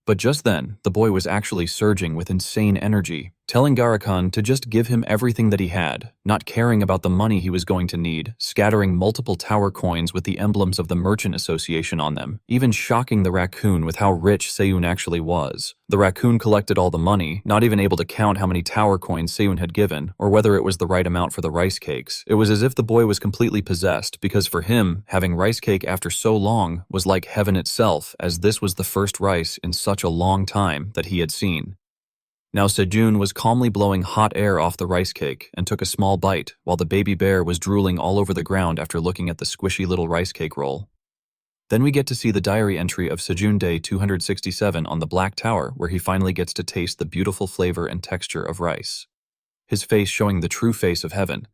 But just then, the boy was actually surging with insane energy, telling Garakan to just give him everything that he had, not caring about the money he was going to need, scattering multiple tower coins with the emblems of the Merchant Association on them, even shocking the raccoon with how rich Seyun actually was. The raccoon collected all the money, not even able to count how many tower coins Seyun had given, or whether it was the right amount for the rice cakes. It was as if the boy was completely possessed, because for him, having rice cake after so long was like heaven itself, as this was the first rice in such a long time that he had seen. Now Sejun was calmly blowing hot air off the rice cake and took a small bite, while the baby bear was drooling all over the ground after looking at the squishy little rice cake roll. Then we get to see the diary entry of Sejun Day 267 on the Black Tower, where he finally gets to taste the beautiful flavor and texture of rice. His face showing the true face of heaven.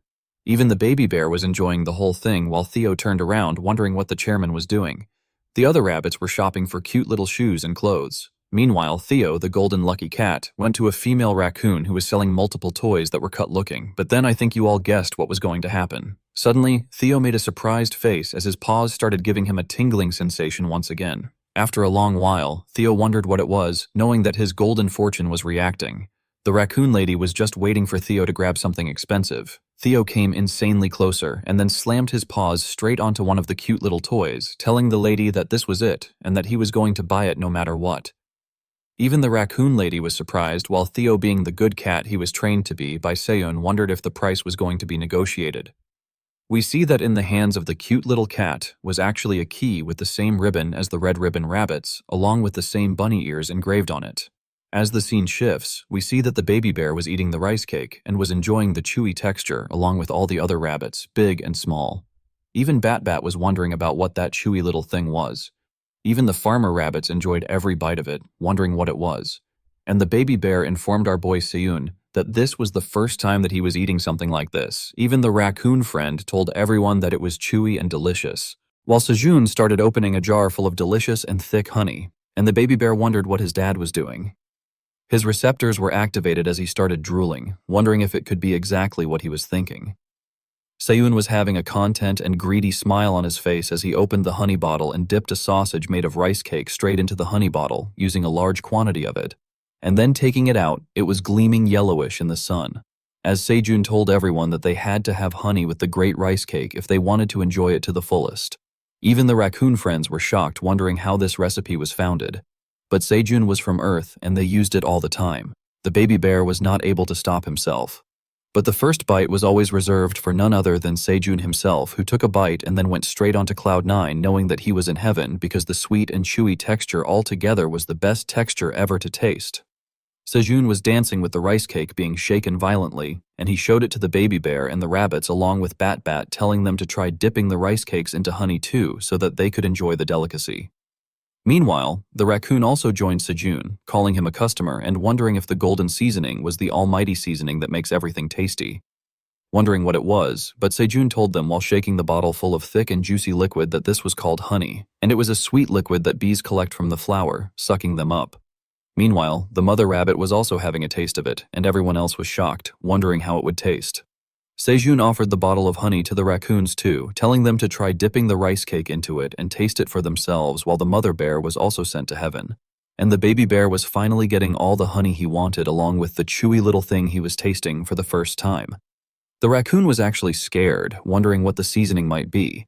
Even the baby bear was enjoying the whole thing while Theo turned around wondering what the chairman was doing. The other rabbits were shopping for cute little shoes and clothes. Meanwhile, Theo, the golden lucky cat, went to a female raccoon who was selling multiple toys that were cut-looking, but then I think you all guessed what was going to happen. Suddenly, Theo made a surprised face as his paws started giving him a tingling sensation once again. After a long while, Theo wondered what it was, knowing that his golden fortune was reacting. The raccoon lady was just waiting for Theo to grab something expensive. Theo came insanely closer and then slammed his paws straight onto one of the cute little toys, telling the lady that this was it and that he was going to buy it no matter what. Even the raccoon lady was surprised, while Theo, being the good cat he was trained to be by Seyun, wondered if the price was going to be negotiated. We see that in the hands of the cute little cat was actually a key with the same ribbon as the red ribbon rabbits, along with the same bunny ears engraved on it. As the scene shifts, we see that the baby bear was eating the rice cake and was enjoying the chewy texture along with all the other rabbits, big and small. Even Bat was wondering about what that chewy little thing was. Even the farmer rabbits enjoyed every bite of it, wondering what it was. And the baby bear informed our boy Seyun that this was the first time that he was eating something like this. Even the raccoon friend told everyone that it was chewy and delicious, while Sejun started opening a jar full of delicious and thick honey, and the baby bear wondered what his dad was doing. His receptors were activated as he started drooling, wondering if it could be exactly what he was thinking. Seyun was having a content and greedy smile on his face as he opened the honey bottle and dipped a sausage made of rice cake straight into the honey bottle, using a large quantity of it. And then taking it out, it was gleaming yellowish in the sun. As Sejun told everyone that they had to have honey with the great rice cake if they wanted to enjoy it to the fullest. Even the raccoon friends were shocked, wondering how this recipe was founded. But Sejun was from Earth and they used it all the time. The baby bear was not able to stop himself. But the first bite was always reserved for none other than Sejun himself, who took a bite and then went straight onto cloud 9, knowing that he was in heaven because the sweet and chewy texture altogether was the best texture ever to taste. Sejun was dancing with the rice cake being shaken violently, and he showed it to the baby bear and the rabbits along with Bat, telling them to try dipping the rice cakes into honey too so that they could enjoy the delicacy. Meanwhile, the raccoon also joined Sejun, calling him a customer and wondering if the golden seasoning was the almighty seasoning that makes everything tasty. Wondering what it was, but Sejun told them while shaking the bottle full of thick and juicy liquid that this was called honey, and it was a sweet liquid that bees collect from the flower, sucking them up. Meanwhile, the mother rabbit was also having a taste of it, and everyone else was shocked, wondering how it would taste. Sejun offered the bottle of honey to the raccoons too, telling them to try dipping the rice cake into it and taste it for themselves, while the mother bear was also sent to heaven. And the baby bear was finally getting all the honey he wanted along with the chewy little thing he was tasting for the first time. The raccoon was actually scared, wondering what the seasoning might be.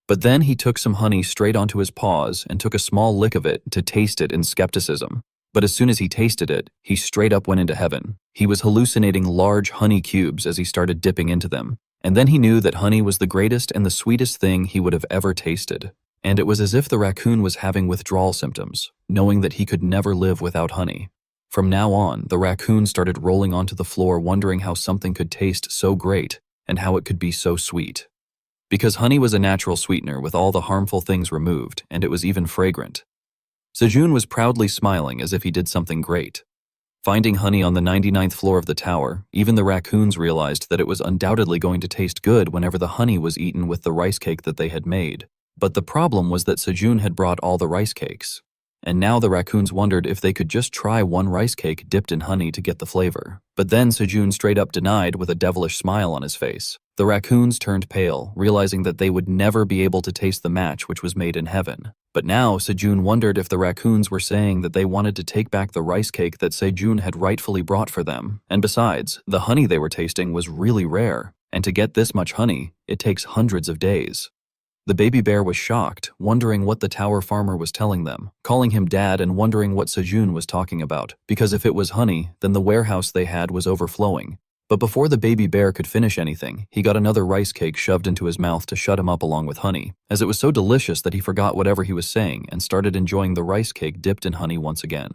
But then he took some honey straight onto his paws and took a small lick of it to taste it in skepticism. But as soon as he tasted it, he straight up went into heaven. He was hallucinating large honey cubes as he started dipping into them. And then he knew that honey was the greatest and the sweetest thing he would have ever tasted. And it was as if the raccoon was having withdrawal symptoms, knowing that he could never live without honey. From now on, the raccoon started rolling onto the floor, wondering how something could taste so great and how it could be so sweet. Because honey was a natural sweetener with all the harmful things removed, and it was even fragrant. Sejun was proudly smiling as if he did something great. Finding honey on the 99th floor of the tower, even the raccoons realized that it was undoubtedly going to taste good whenever the honey was eaten with the rice cake that they had made. But the problem was that Sejun had brought all the rice cakes. And now the raccoons wondered if they could just try one rice cake dipped in honey to get the flavor. But then Sejun straight up denied with a devilish smile on his face. The raccoons turned pale, realizing that they would never be able to taste the match which was made in heaven. But now Sejun wondered if the raccoons were saying that they wanted to take back the rice cake that Sejun had rightfully brought for them. And besides, the honey they were tasting was really rare, and to get this much honey, it takes hundreds of days. The baby bear was shocked, wondering what the tower farmer was telling them, calling him dad and wondering what Sejun was talking about, because if it was honey, then the warehouse they had was overflowing. But before the baby bear could finish anything, he got another rice cake shoved into his mouth to shut him up along with honey, as it was so delicious that he forgot whatever he was saying and started enjoying the rice cake dipped in honey once again.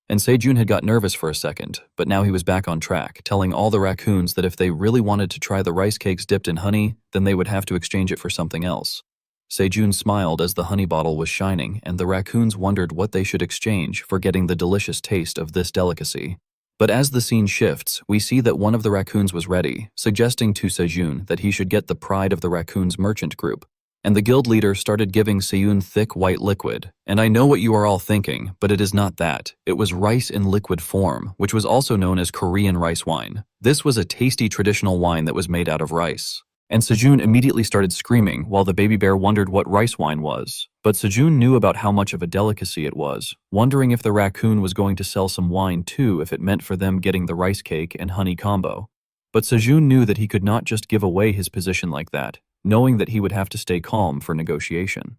And Sejun had got nervous for a second, but now he was back on track, telling all the raccoons that if they really wanted to try the rice cakes dipped in honey, then they would have to exchange it for something else. Sejun smiled as the honey bottle was shining, and the raccoons wondered what they should exchange for getting the delicious taste of this delicacy. But as the scene shifts, we see that one of the raccoons was ready, suggesting to Sejun that he should get the pride of the raccoons merchant group. And the guild leader started giving Sejun thick white liquid. And I know what you are all thinking, but it is not that. It was rice in liquid form, which was also known as Korean rice wine. This was a tasty traditional wine that was made out of rice. And Sejun immediately started screaming while the baby bear wondered what rice wine was. But Sejun knew about how much of a delicacy it was, wondering if the raccoon was going to sell some wine too if it meant for them getting the rice cake and honey combo. But Sejun knew that he could not just give away his position like that, knowing that he would have to stay calm for negotiation.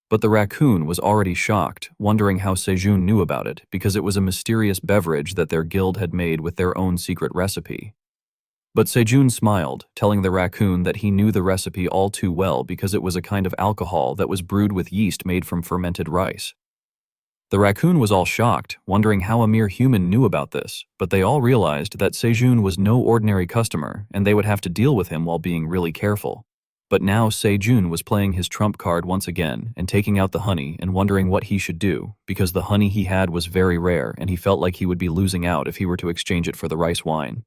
But the raccoon was already shocked, wondering how Sejun knew about it because it was a mysterious beverage that their guild had made with their own secret recipe. But Sejun smiled, telling the raccoon that he knew the recipe all too well because it was a kind of alcohol that was brewed with yeast made from fermented rice. The raccoon was all shocked, wondering how a mere human knew about this, but they all realized that Sejun was no ordinary customer and they would have to deal with him while being really careful. But now Sejun was playing his trump card once again and taking out the honey and wondering what he should do, because the honey he had was very rare and he felt like he would be losing out if he were to exchange it for the rice wine.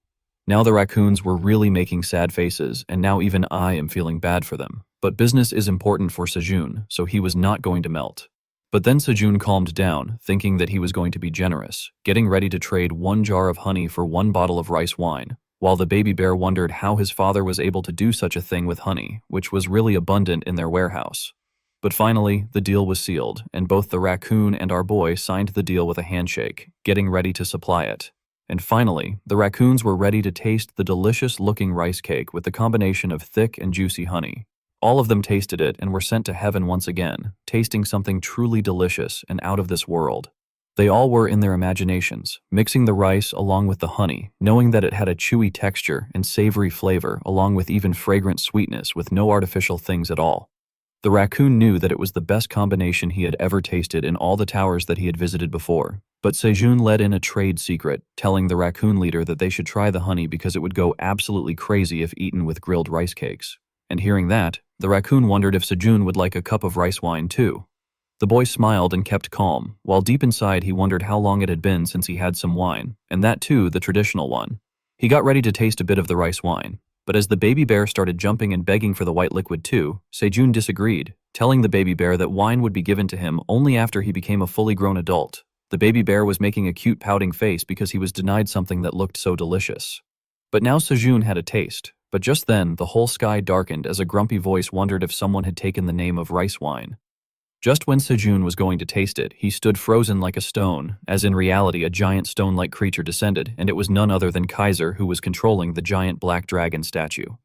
Now the raccoons were really making sad faces, and now even I am feeling bad for them. But business is important for Sejun, so he was not going to melt. But then Sejun calmed down, thinking that he was going to be generous, getting ready to trade 1 jar of honey for 1 bottle of rice wine, while the baby bear wondered how his father was able to do such a thing with honey, which was really abundant in their warehouse. But finally, the deal was sealed, and both the raccoon and our boy signed the deal with a handshake, getting ready to supply it. And finally, the raccoons were ready to taste the delicious-looking rice cake with the combination of thick and juicy honey. All of them tasted it and were sent to heaven once again, tasting something truly delicious and out of this world. They all were in their imaginations, mixing the rice along with the honey, knowing that it had a chewy texture and savory flavor along with even fragrant sweetness with no artificial things at all. The raccoon knew that it was the best combination he had ever tasted in all the towers that he had visited before. But Sejun let in a trade secret, telling the raccoon leader that they should try the honey because it would go absolutely crazy if eaten with grilled rice cakes. And hearing that, the raccoon wondered if Sejun would like a cup of rice wine too. The boy smiled and kept calm, while deep inside he wondered how long it had been since he had some wine, and that too the traditional one. He got ready to taste a bit of the rice wine. But as the baby bear started jumping and begging for the white liquid too, Sejun disagreed, telling the baby bear that wine would be given to him only after he became a fully grown adult. The baby bear was making a cute pouting face because he was denied something that looked so delicious. But now Sejun had a taste, but just then the whole sky darkened as a grumpy voice wondered if someone had taken the name of rice wine. Just when Sejun was going to taste it, he stood frozen like a stone, as in reality a giant stone-like creature descended, and it was none other than Kaiser who was controlling the giant black dragon statue.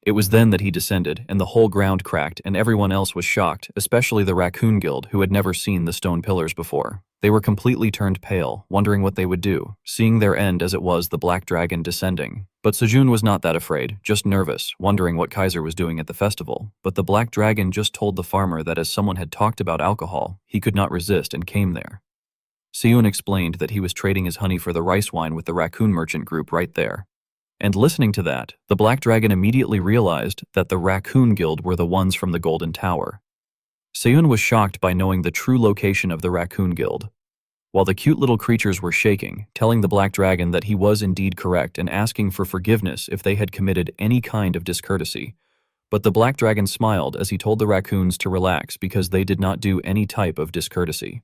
It was then that he descended, and the whole ground cracked, and everyone else was shocked, especially the Raccoon Guild, who had never seen the stone pillars before. They were completely turned pale, wondering what they would do, seeing their end as it was the black dragon descending. But Sejun was not that afraid, just nervous, wondering what Kaiser was doing at the festival. But the black dragon just told the farmer that as someone had talked about alcohol, he could not resist and came there. Sejun explained that he was trading his honey for the rice wine with the raccoon merchant group right there. And listening to that, the black dragon immediately realized that the Raccoon Guild were the ones from the Golden Tower. Sejun was shocked by knowing the true location of the Raccoon Guild. While the cute little creatures were shaking, telling the black dragon that he was indeed correct and asking for forgiveness if they had committed any kind of discourtesy. But the black dragon smiled as he told the raccoons to relax because they did not do any type of discourtesy.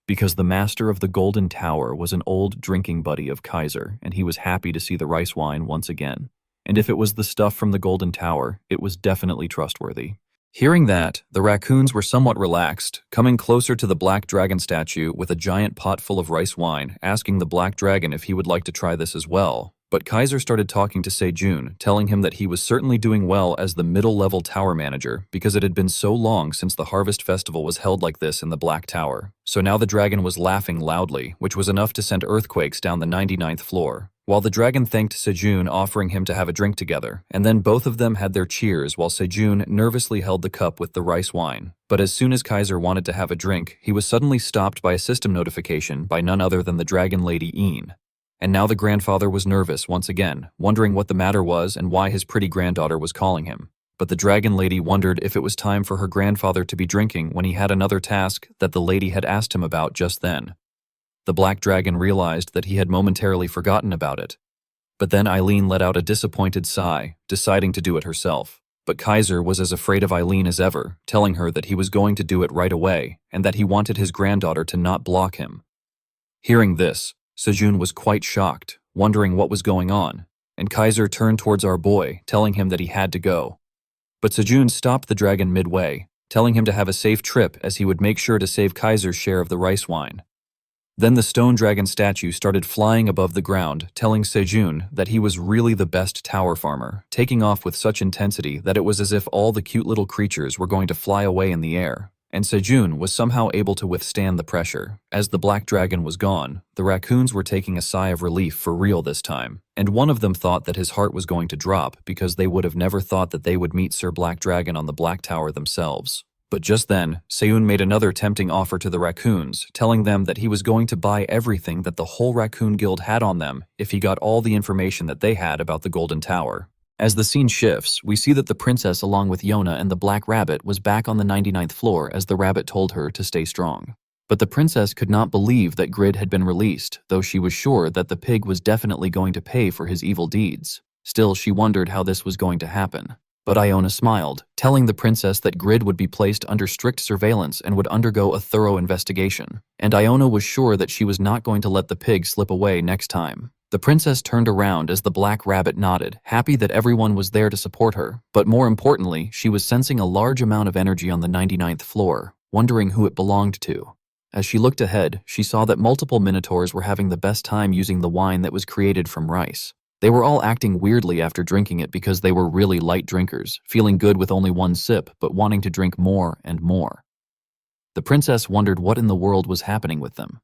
Because the master of the Golden Tower was an old drinking buddy of Kaiser, and he was happy to see the rice wine once again. And if it was the stuff from the Golden Tower, it was definitely trustworthy. Hearing that, the raccoons were somewhat relaxed, coming closer to the black dragon statue with a giant pot full of rice wine, asking the black dragon if he would like to try this as well. But Kaiser started talking to Sejun, telling him that he was certainly doing well as the middle-level tower manager because it had been so long since the Harvest Festival was held like this in the Black Tower. So now the dragon was laughing loudly, which was enough to send earthquakes down the 99th floor. While the dragon thanked Sejun, offering him to have a drink together, and then both of them had their cheers while Sejun nervously held the cup with the rice wine. But as soon as Kaiser wanted to have a drink, he was suddenly stopped by a system notification by none other than the dragon lady Een. And now the grandfather was nervous once again, wondering what the matter was and why his pretty granddaughter was calling him. But the dragon lady wondered if it was time for her grandfather to be drinking when he had another task that the lady had asked him about just then. The black dragon realized that he had momentarily forgotten about it. But then Eileen let out a disappointed sigh, deciding to do it herself. But Kaiser was as afraid of Eileen as ever, telling her that he was going to do it right away and that he wanted his granddaughter to not block him. Hearing this, Sejun was quite shocked, wondering what was going on, and Kaiser turned towards our boy, telling him that he had to go. But Sejun stopped the dragon midway, telling him to have a safe trip as he would make sure to save Kaiser's share of the rice wine. Then the stone dragon statue started flying above the ground, telling Sejun that he was really the best tower farmer, taking off with such intensity that it was as if all the cute little creatures were going to fly away in the air. And Sejun was somehow able to withstand the pressure. As the black dragon was gone, the raccoons were taking a sigh of relief for real this time, and one of them thought that his heart was going to drop because they would have never thought that they would meet Sir Black Dragon on the Black Tower themselves. But just then, Sejun made another tempting offer to the raccoons, telling them that he was going to buy everything that the whole raccoon guild had on them if he got all the information that they had about the Golden Tower. As the scene shifts, we see that the princess along with Yona and the black rabbit was back on the 99th floor as the rabbit told her to stay strong. But the princess could not believe that Grid had been released, though she was sure that the pig was definitely going to pay for his evil deeds. Still, she wondered how this was going to happen. But Iona smiled, telling the princess that Grid would be placed under strict surveillance and would undergo a thorough investigation. And Iona was sure that she was not going to let the pig slip away next time. The princess turned around as the black rabbit nodded, happy that everyone was there to support her. But more importantly, she was sensing a large amount of energy on the 99th floor, wondering who it belonged to. As she looked ahead, she saw that multiple minotaurs were having the best time using the wine that was created from rice. They were all acting weirdly after drinking it because they were really light drinkers, feeling good with only one sip but wanting to drink more and more. The princess wondered what in the world was happening with them.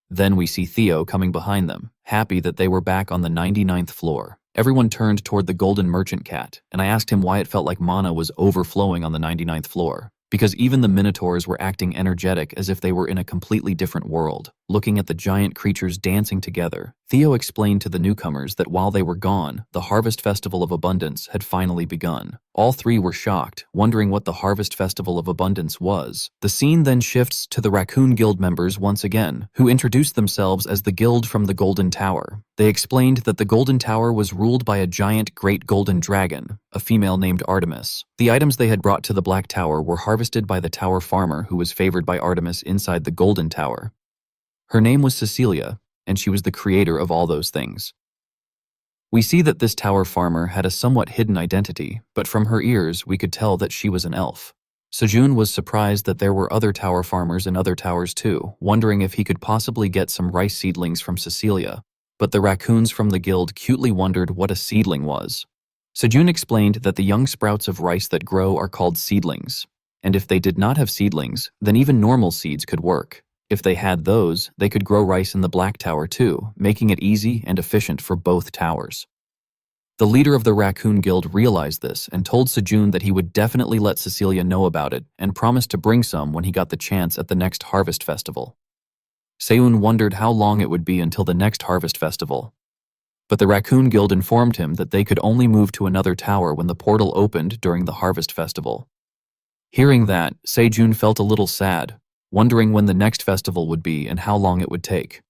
Then we see Theo coming behind them, happy that they were back on the 99th floor. Everyone turned toward the golden merchant cat, and I asked him why it felt like mana was overflowing on the 99th floor. Because even the minotaurs were acting energetic as if they were in a completely different world, looking at the giant creatures dancing together. Theo explained to the newcomers that while they were gone, the Harvest Festival of Abundance had finally begun. All three were shocked, wondering what the Harvest Festival of Abundance was. The scene then shifts to the Raccoon Guild members once again, who introduced themselves as the guild from the Golden Tower. They explained that the Golden Tower was ruled by a giant great golden dragon, a female named Artemis. The items they had brought to the Black Tower were harvested by the tower farmer who was favored by Artemis inside the Golden Tower. Her name was Cecilia, and she was the creator of all those things. We see that this tower farmer had a somewhat hidden identity, but from her ears we could tell that she was an elf. Sejun was surprised that there were other tower farmers in other towers too, wondering if he could possibly get some rice seedlings from Cecilia. But the raccoons from the guild cutely wondered what a seedling was. Sejun explained that the young sprouts of rice that grow are called seedlings, and if they did not have seedlings, then even normal seeds could work. If they had those, they could grow rice in the Black Tower too, making it easy and efficient for both towers. The leader of the Raccoon Guild realized this and told Sejun that he would definitely let Cecilia know about it and promised to bring some when he got the chance at the next Harvest Festival. Sejun wondered how long it would be until the next Harvest Festival. But the Raccoon Guild informed him that they could only move to another tower when the portal opened during the Harvest Festival. Hearing that, Sejun felt a little sad, wondering when the next festival would be and how long it would take.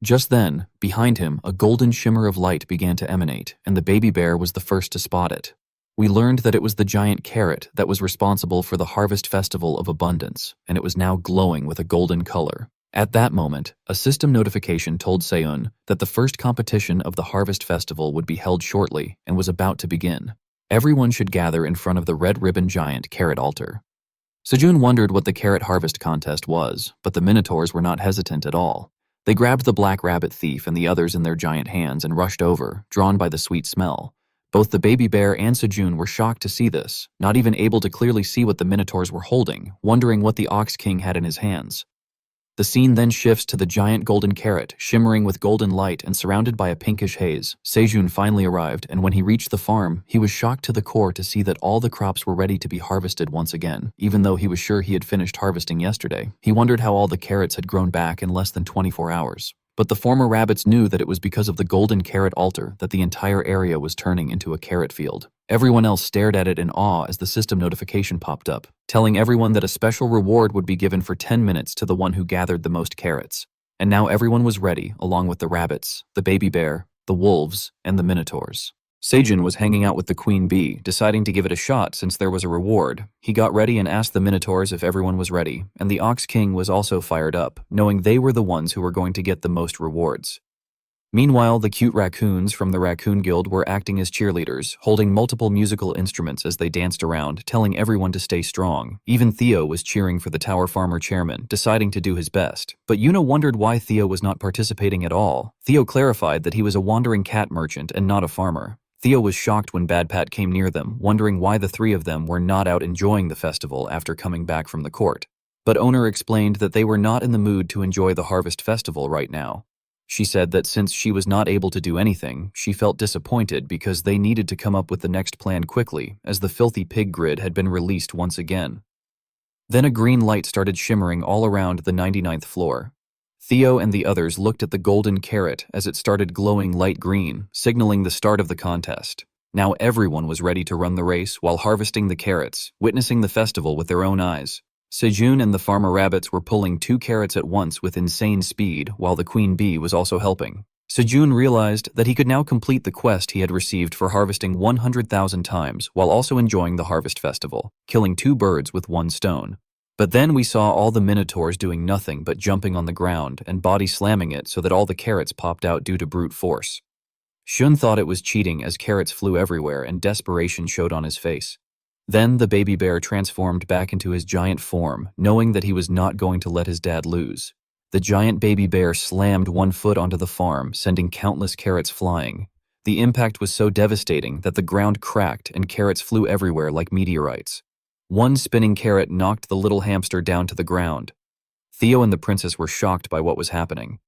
Just then, behind him, a golden shimmer of light began to emanate, and the baby bear was the first to spot it. We learned that it was the giant carrot that was responsible for the Harvest Festival of Abundance, and it was now glowing with a golden color. At that moment, a system notification told Sejun that the first competition of the Harvest Festival would be held shortly and was about to begin. Everyone should gather in front of the red ribbon giant carrot altar. Sejun wondered what the carrot harvest contest was, but the minotaurs were not hesitant at all. They grabbed the black rabbit thief and the others in their giant hands and rushed over, drawn by the sweet smell. Both the baby bear and Sejun were shocked to see this, not even able to clearly see what the minotaurs were holding, wondering what the ox king had in his hands. The scene then shifts to the giant golden carrot, shimmering with golden light and surrounded by a pinkish haze. Sejun finally arrived, and when he reached the farm, he was shocked to the core to see that all the crops were ready to be harvested once again. Even though he was sure he had finished harvesting yesterday, he wondered how all the carrots had grown back in less than 24 hours. But the former rabbits knew that it was because of the golden carrot altar that the entire area was turning into a carrot field. Everyone else stared at it in awe as the system notification popped up, telling everyone that a special reward would be given for 10 minutes to the one who gathered the most carrots. And now everyone was ready, along with the rabbits, the baby bear, the wolves, and the minotaurs. Sejun was hanging out with the queen bee, deciding to give it a shot since there was a reward. He got ready and asked the minotaurs if everyone was ready, and the ox king was also fired up, knowing they were the ones who were going to get the most rewards. Meanwhile, the cute raccoons from the Raccoon Guild were acting as cheerleaders, holding multiple musical instruments as they danced around, telling everyone to stay strong. Even Theo was cheering for the Tower Farmer chairman, deciding to do his best. But Yuna wondered why Theo was not participating at all. Theo clarified that he was a wandering cat merchant and not a farmer. Theo was shocked when Bad Pat came near them, wondering why the three of them were not out enjoying the festival after coming back from the court. But Owner explained that they were not in the mood to enjoy the harvest festival right now. She said that since she was not able to do anything, she felt disappointed because they needed to come up with the next plan quickly, as the filthy pig grid had been released once again. Then a green light started shimmering all around the 99th floor. Theo and the others looked at the golden carrot as it started glowing light green, signaling the start of the contest. Now everyone was ready to run the race while harvesting the carrots, witnessing the festival with their own eyes. Sejun and the farmer rabbits were pulling 2 carrots at once with insane speed, while the queen bee was also helping. Sejun realized that he could now complete the quest he had received for harvesting 100,000 times while also enjoying the harvest festival, killing 2 birds with 1 stone. But then we saw all the minotaurs doing nothing but jumping on the ground and body slamming it so that all the carrots popped out due to brute force. Shun thought it was cheating as carrots flew everywhere and desperation showed on his face. Then the baby bear transformed back into his giant form, knowing that he was not going to let his dad lose. The giant baby bear slammed 1 foot onto the farm, sending countless carrots flying. The impact was so devastating that the ground cracked and carrots flew everywhere like meteorites. 1 spinning carrot knocked the little hamster down to the ground. Theo and the princess were shocked by what was happening.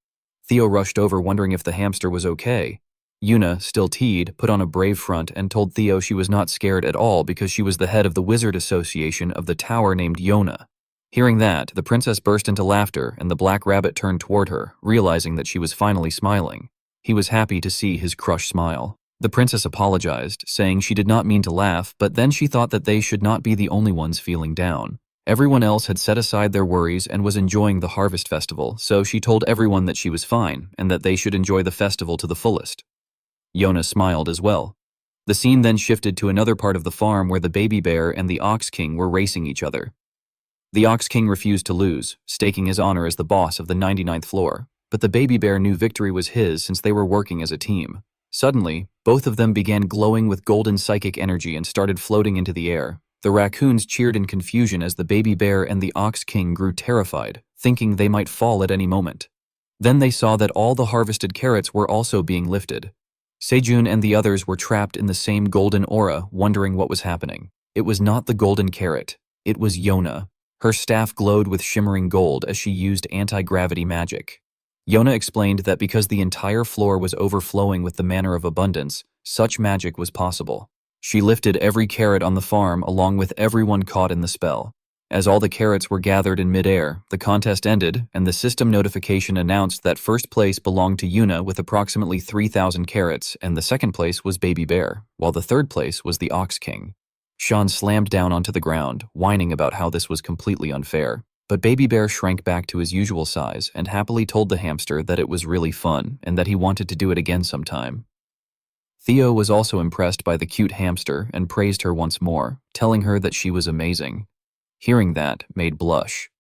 Theo rushed over wondering if the hamster was okay. Yuna, still teed, put on a brave front and told Theo she was not scared at all because she was the head of the wizard association of the tower named Yona. Hearing that, the princess burst into laughter and the black rabbit turned toward her, realizing that she was finally smiling. He was happy to see his crushed smile. The princess apologized, saying she did not mean to laugh, but then she thought that they should not be the only ones feeling down. Everyone else had set aside their worries and was enjoying the harvest festival, so she told everyone that she was fine and that they should enjoy the festival to the fullest. Yona smiled as well. The scene then shifted to another part of the farm where the baby bear and the ox king were racing each other. The ox king refused to lose, staking his honor as the boss of the 99th floor, but the baby bear knew victory was his since they were working as a team. Suddenly, both of them began glowing with golden psychic energy and started floating into the air. The raccoons cheered in confusion as the baby bear and the ox king grew terrified, thinking they might fall at any moment. Then they saw that all the harvested carrots were also being lifted. Sejun and the others were trapped in the same golden aura, wondering what was happening. It was not the golden carrot. It was Yona. Her staff glowed with shimmering gold as she used anti-gravity magic. Yona explained that because the entire floor was overflowing with the manner of abundance, such magic was possible. She lifted every carrot on the farm along with everyone caught in the spell. As all the carrots were gathered in midair, the contest ended, and the system notification announced that first place belonged to Yuna with approximately 3,000 carrots, and the second place was Baby Bear, while the third place was the Ox King. Sean slammed down onto the ground, whining about how this was completely unfair. But Baby Bear shrank back to his usual size and happily told the hamster that it was really fun and that he wanted to do it again sometime. Theo was also impressed by the cute hamster and praised her once more, telling her that she was amazing. Hearing that made blush.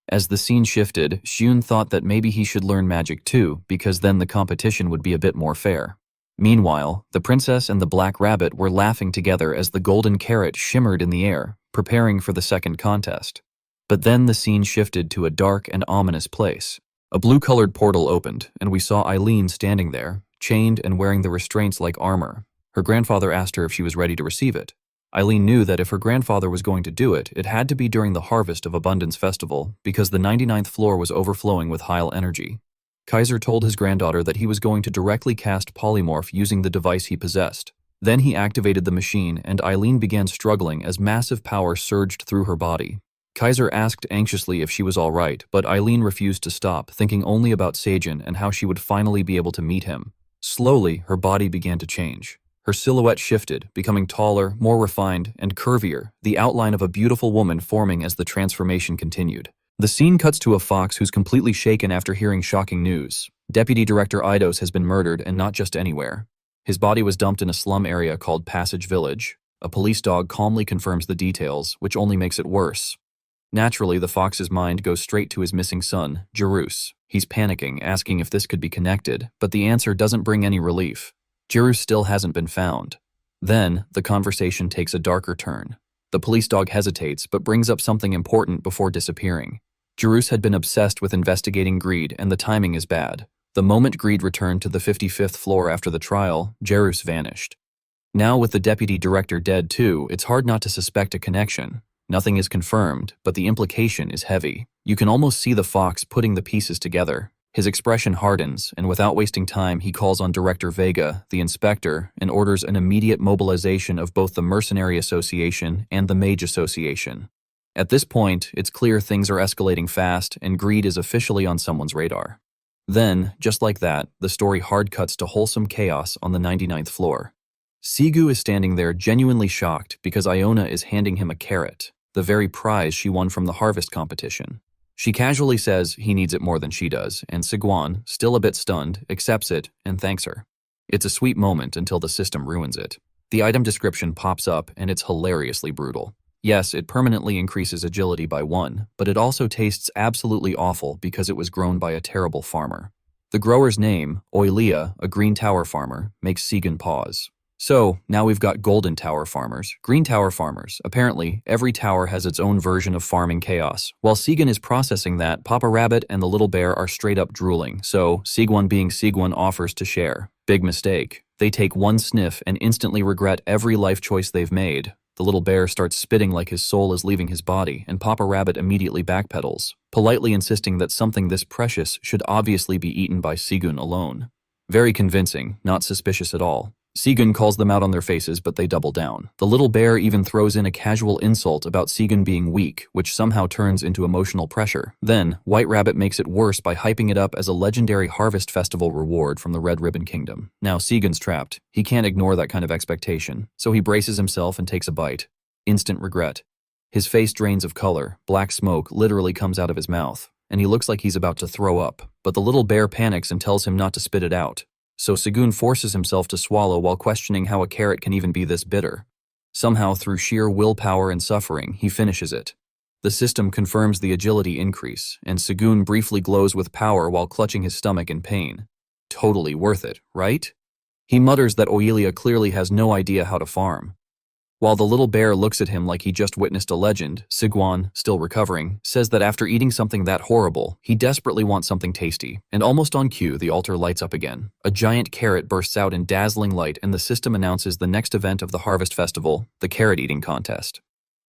As the scene shifted, Shun thought that maybe he should learn magic too, because then the competition would be a bit more fair. Meanwhile, the princess and the black rabbit were laughing together as the golden carrot shimmered in the air, preparing for the second contest. But then the scene shifted to a dark and ominous place. A blue-colored portal opened, and we saw Eileen standing there, chained and wearing the restraints like armor. Her grandfather asked her if she was ready to receive it. Eileen knew that if her grandfather was going to do it, it had to be during the Harvest of Abundance festival because the 99th floor was overflowing with Heil energy. Kaiser told his granddaughter that he was going to directly cast polymorph using the device he possessed. Then he activated the machine and Eileen began struggling as massive power surged through her body. Kaiser asked anxiously if she was all right, but Eileen refused to stop, thinking only about Seijin and how she would finally be able to meet him. Slowly, her body began to change. Her silhouette shifted, becoming taller, more refined, and curvier, the outline of a beautiful woman forming as the transformation continued. The scene cuts to a fox who's completely shaken after hearing shocking news. Deputy Director Eidos has been murdered, and not just anywhere. His body was dumped in a slum area called Passage Village. A police dog calmly confirms the details, which only makes it worse. Naturally, the fox's mind goes straight to his missing son, Jerus. He's panicking, asking if this could be connected, but the answer doesn't bring any relief. Jerus still hasn't been found. Then, the conversation takes a darker turn. The police dog hesitates, but brings up something important before disappearing. Jerus had been obsessed with investigating Greed, and the timing is bad. The moment Greed returned to the 55th floor after the trial, Jerus vanished. Now with the deputy director dead too, it's hard not to suspect a connection. Nothing is confirmed, but the implication is heavy. You can almost see the fox putting the pieces together. His expression hardens, and without wasting time, he calls on Director Vega, the inspector, and orders an immediate mobilization of both the Mercenary Association and the Mage Association. At this point, it's clear things are escalating fast, and Greed is officially on someone's radar. Then, just like that, the story hard cuts to wholesome chaos on the 99th floor. Sigu is standing there genuinely shocked because Iona is handing him a carrot, the very prize she won from the harvest competition. She casually says he needs it more than she does, and Sigwan, still a bit stunned, accepts it and thanks her. It's a sweet moment until the system ruins it. The item description pops up and it's hilariously brutal. Yes, it permanently increases agility by 1, but it also tastes absolutely awful because it was grown by a terrible farmer. The grower's name, Oilia, a green tower farmer, makes Sigan pause. So, now we've got golden tower farmers, green tower farmers. Apparently, every tower has its own version of farming chaos. While Sigan is processing that, Papa Rabbit and the little bear are straight up drooling, so Sigwan being Sigwan offers to share. Big mistake. They take one sniff and instantly regret every life choice they've made. The little bear starts spitting like his soul is leaving his body, and Papa Rabbit immediately backpedals, politely insisting that something this precious should obviously be eaten by Sigun alone. Very convincing, not suspicious at all. Sigun calls them out on their faces, but they double down. The little bear even throws in a casual insult about Sigun being weak, which somehow turns into emotional pressure. Then, White Rabbit makes it worse by hyping it up as a legendary Harvest Festival reward from the Red Ribbon Kingdom. Now Sigun's trapped. He can't ignore that kind of expectation, so he braces himself and takes a bite. Instant regret. His face drains of color, black smoke literally comes out of his mouth, and he looks like he's about to throw up, but the little bear panics and tells him not to spit it out. So Sigun forces himself to swallow while questioning how a carrot can even be this bitter. Somehow, through sheer willpower and suffering, he finishes it. The system confirms the agility increase, and Sigun briefly glows with power while clutching his stomach in pain. Totally worth it, right? He mutters that Oilia clearly has no idea how to farm. While the little bear looks at him like he just witnessed a legend, Sigwan, still recovering, says that after eating something that horrible, he desperately wants something tasty, and almost on cue, the altar lights up again. A giant carrot bursts out in dazzling light, and the system announces the next event of the Harvest Festival, the carrot eating contest.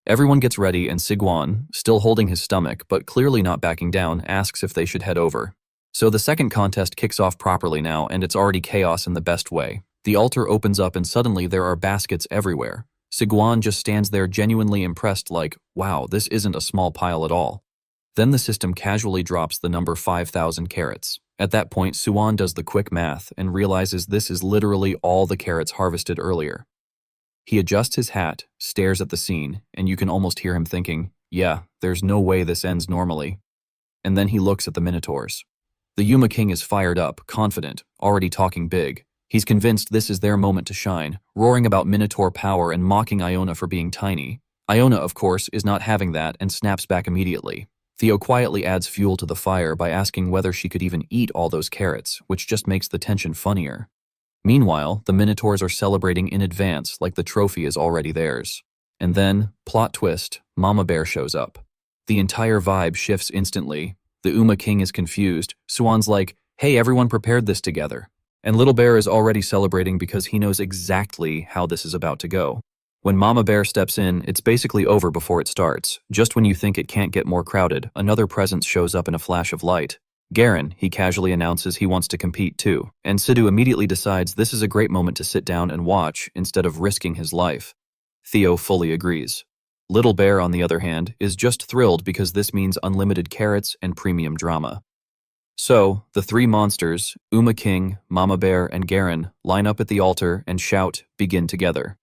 Everyone gets ready, and Sigwan, still holding his stomach but clearly not backing down, asks if they should head over. So the second contest kicks off properly now, and it's already chaos in the best way. The altar opens up and suddenly there are baskets everywhere. Sigwan just stands there genuinely impressed like, wow, this isn't a small pile at all. Then the system casually drops the number 5,000 carrots. At that point, Suwan does the quick math and realizes this is literally all the carrots harvested earlier. He adjusts his hat, stares at the scene, and you can almost hear him thinking, yeah, there's no way this ends normally. And then he looks at the Minotaurs. The Yuma King is fired up, confident, already talking big. He's convinced this is their moment to shine, roaring about Minotaur power and mocking Iona for being tiny. Iona, of course, is not having that and snaps back immediately. Theo quietly adds fuel to the fire by asking whether she could even eat all those carrots, which just makes the tension funnier. Meanwhile, the Minotaurs are celebrating in advance like the trophy is already theirs. And then, plot twist, Mama Bear shows up. The entire vibe shifts instantly. The Uma King is confused. Swan's like, hey, everyone prepared this together. And Little Bear is already celebrating because he knows exactly how this is about to go. When Mama Bear steps in, it's basically over before it starts. Just when you think it can't get more crowded, another presence shows up in a flash of light. Garen, he casually announces he wants to compete too, and Sidhu immediately decides this is a great moment to sit down and watch instead of risking his life. Theo fully agrees. Little Bear, on the other hand, is just thrilled because this means unlimited carrots and premium drama. So, the three monsters, Uma King, Mama Bear, and Garen, line up at the altar and shout, "Begin together."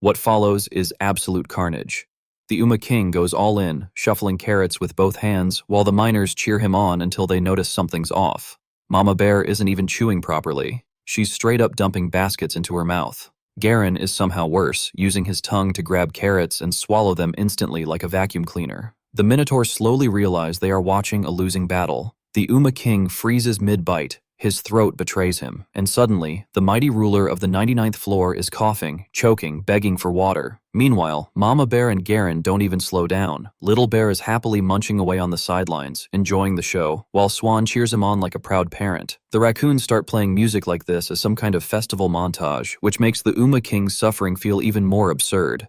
What follows is absolute carnage. The Uma King goes all in, shuffling carrots with both hands, while the miners cheer him on until they notice something's off. Mama Bear isn't even chewing properly. She's straight up dumping baskets into her mouth. Garen is somehow worse, using his tongue to grab carrots and swallow them instantly like a vacuum cleaner. The Minotaurs slowly realize they are watching a losing battle. The Uma King freezes mid-bite. His throat betrays him, and suddenly, the mighty ruler of the 99th floor is coughing, choking, begging for water. Meanwhile, Mama Bear and Garen don't even slow down. Little Bear is happily munching away on the sidelines, enjoying the show, while Swan cheers him on like a proud parent. The raccoons start playing music like this as some kind of festival montage, which makes the Uma King's suffering feel even more absurd.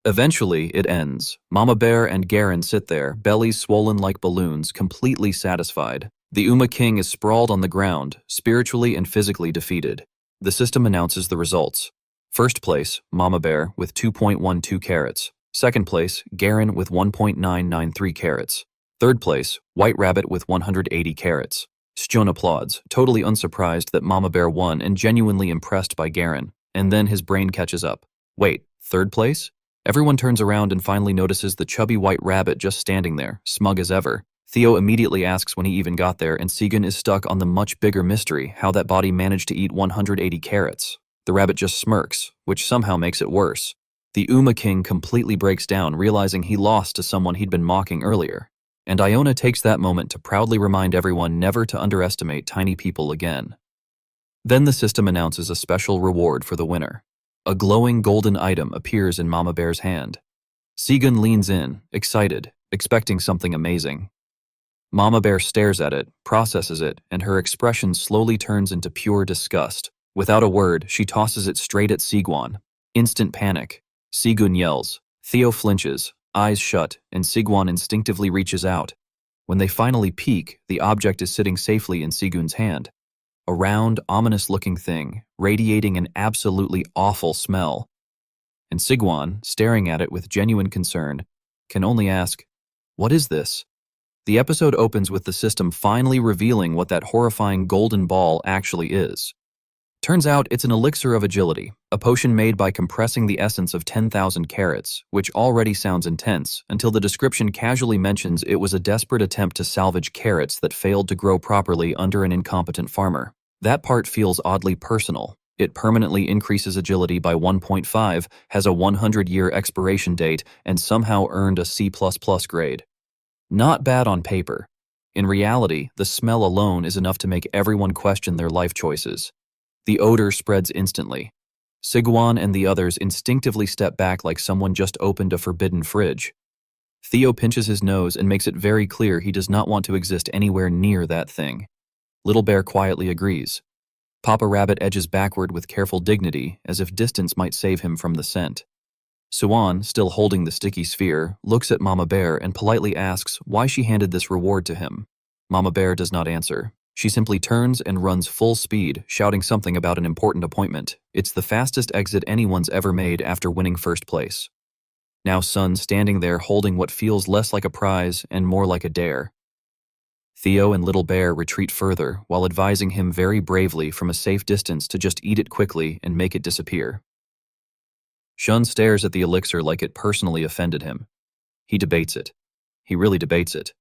Eventually, it ends. Mama Bear and Garen sit there, bellies swollen like balloons, completely satisfied. The Uma King is sprawled on the ground, spiritually and physically defeated. The system announces the results. First place, Mama Bear with 2.12 carats. Second place, Garen with 1.993 carats. Third place, White Rabbit with 180 carats. Stjone applauds, totally unsurprised that Mama Bear won and genuinely impressed by Garen. And then his brain catches up. Wait, third place? Everyone turns around and finally notices the chubby White Rabbit just standing there, smug as ever. Theo immediately asks when he even got there, and Segan is stuck on the much bigger mystery, how that body managed to eat 180 carats. The rabbit just smirks, which somehow makes it worse. The Uma King completely breaks down, realizing he lost to someone he'd been mocking earlier. And Iona takes that moment to proudly remind everyone never to underestimate tiny people again. Then the system announces a special reward for the winner. A glowing golden item appears in Mama Bear's hand. Segan leans in, excited, expecting something amazing. Mama Bear stares at it, processes it, and her expression slowly turns into pure disgust. Without a word, she tosses it straight at Sigwan. Instant panic. Sigun yells. Theo flinches, eyes shut, and Sigwan instinctively reaches out. When they finally peek, the object is sitting safely in Sigun's hand. A round, ominous-looking thing, radiating an absolutely awful smell. And Sigwan, staring at it with genuine concern, can only ask, "What is this?" The episode opens with the system finally revealing what that horrifying golden ball actually is. Turns out it's an elixir of agility, a potion made by compressing the essence of 10,000 carats, which already sounds intense, until the description casually mentions it was a desperate attempt to salvage carrots that failed to grow properly under an incompetent farmer. That part feels oddly personal. It permanently increases agility by 1.5, has a 100-year expiration date, and somehow earned a C++ grade. Not bad on paper. In reality, the smell alone is enough to make everyone question their life choices. The odor spreads instantly. Sigwan and the others instinctively step back like someone just opened a forbidden fridge. Theo pinches his nose and makes it very clear he does not want to exist anywhere near that thing. Little Bear quietly agrees. Papa Rabbit edges backward with careful dignity, as if distance might save him from the scent. Swan, still holding the sticky sphere, looks at Mama Bear and politely asks why she handed this reward to him. Mama Bear does not answer. She simply turns and runs full speed, shouting something about an important appointment. It's the fastest exit anyone's ever made after winning first place. Now Sun standing there holding what feels less like a prize and more like a dare. Theo and Little Bear retreat further while advising him very bravely from a safe distance to just eat it quickly and make it disappear. Shun stares at the elixir like it personally offended him. He debates it. He really debates it.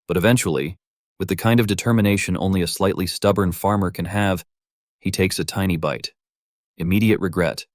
But eventually, with the kind of determination only a slightly stubborn farmer can have, he takes a tiny bite. Immediate regret.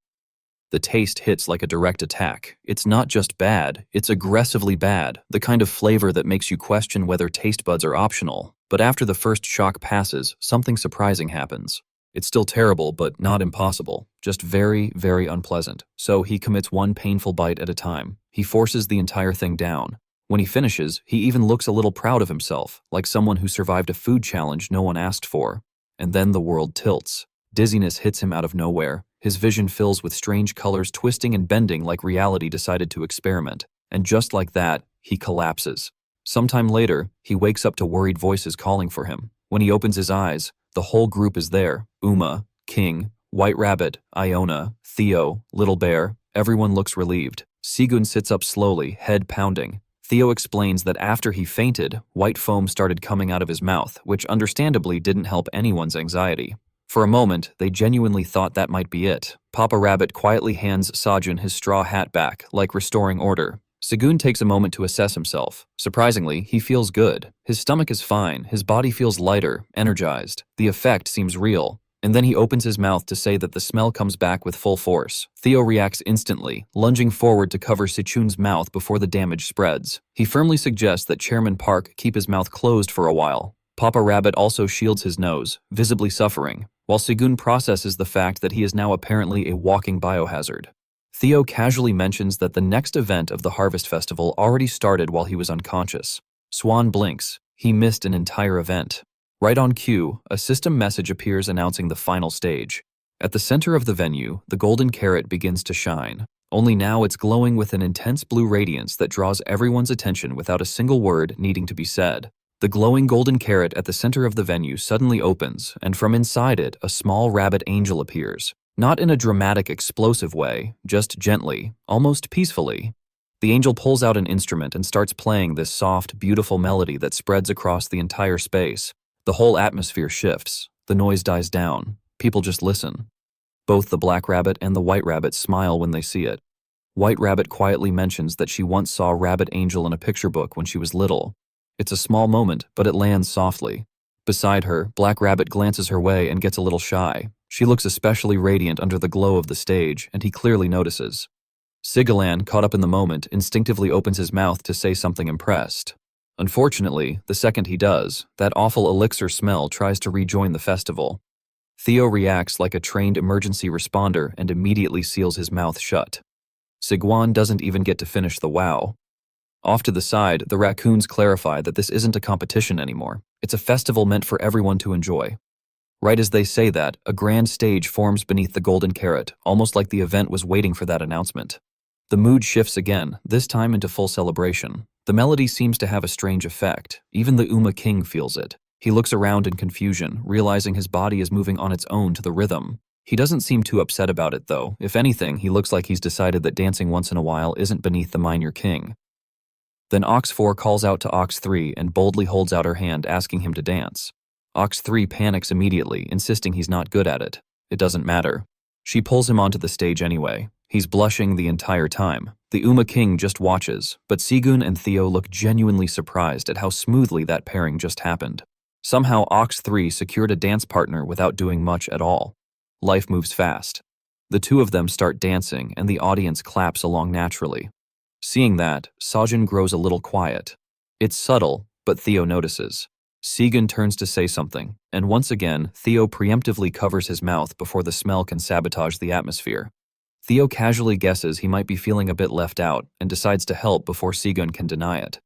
The taste hits like a direct attack. It's not just bad, it's aggressively bad, the kind of flavor that makes you question whether taste buds are optional. But after the first shock passes, something surprising happens. It's still terrible, but not impossible. Just very, very unpleasant. So he commits one painful bite at a time. He forces the entire thing down. When he finishes, he even looks a little proud of himself, like someone who survived a food challenge no one asked for. And then the world tilts. Dizziness hits him out of nowhere. His vision fills with strange colors twisting and bending like reality decided to experiment. And just like that, he collapses. Sometime later, he wakes up to worried voices calling for him. When he opens his eyes, the whole group is there. Uma, King, White Rabbit, Iona, Theo, Little Bear. Everyone looks relieved. Sigun sits up slowly, head pounding. Theo explains that after he fainted, white foam started coming out of his mouth, which understandably didn't help anyone's anxiety. For a moment, they genuinely thought that might be it. Papa Rabbit quietly hands Sajun his straw hat back, like restoring order. Sigun takes a moment to assess himself. Surprisingly, he feels good. His stomach is fine, his body feels lighter, energized. The effect seems real. And then he opens his mouth to say that the smell comes back with full force. Theo reacts instantly, lunging forward to cover Sichun's mouth before the damage spreads. He firmly suggests that Chairman Park keep his mouth closed for a while. Papa Rabbit also shields his nose, visibly suffering, while Sigun processes the fact that he is now apparently a walking biohazard. Theo casually mentions that the next event of the Harvest Festival already started while he was unconscious. Swan blinks. He missed an entire event. Right on cue, a system message appears announcing the final stage. At the center of the venue, the golden carrot begins to shine. Only now it's glowing with an intense blue radiance that draws everyone's attention without a single word needing to be said. The glowing golden carrot at the center of the venue suddenly opens, and from inside it, a small rabbit angel appears. Not in a dramatic, explosive way, just gently, almost peacefully. The angel pulls out an instrument and starts playing this soft, beautiful melody that spreads across the entire space. The whole atmosphere shifts. The noise dies down. People just listen. Both the black rabbit and the white rabbit smile when they see it. White Rabbit quietly mentions that she once saw Rabbit Angel in a picture book when she was little. It's a small moment, but it lands softly. Beside her, Black Rabbit glances her way and gets a little shy. She looks especially radiant under the glow of the stage, and he clearly notices. Sigalan, caught up in the moment, instinctively opens his mouth to say something impressed. Unfortunately, the second he does, that awful elixir smell tries to rejoin the festival. Theo reacts like a trained emergency responder and immediately seals his mouth shut. Sigwan doesn't even get to finish the wow. Off to the side, the raccoons clarify that this isn't a competition anymore. It's a festival meant for everyone to enjoy. Right as they say that, a grand stage forms beneath the golden carrot, almost like the event was waiting for that announcement. The mood shifts again, this time into full celebration. The melody seems to have a strange effect. Even the Uma King feels it. He looks around in confusion, realizing his body is moving on its own to the rhythm. He doesn't seem too upset about it, though. If anything, he looks like he's decided that dancing once in a while isn't beneath the Minor King. Then Ox 4 calls out to Ox 3 and boldly holds out her hand, asking him to dance. Ox 3 panics immediately, insisting he's not good at it. It doesn't matter. She pulls him onto the stage anyway. He's blushing the entire time. The Uma King just watches, but Sigun and Theo look genuinely surprised at how smoothly that pairing just happened. Somehow Ox 3 secured a dance partner without doing much at all. Life moves fast. The two of them start dancing and the audience claps along naturally. Seeing that, Sajin grows a little quiet. It's subtle, but Theo notices. Sigun turns to say something, and once again, Theo preemptively covers his mouth before the smell can sabotage the atmosphere. Theo casually guesses he might be feeling a bit left out and decides to help before Sigun can deny it.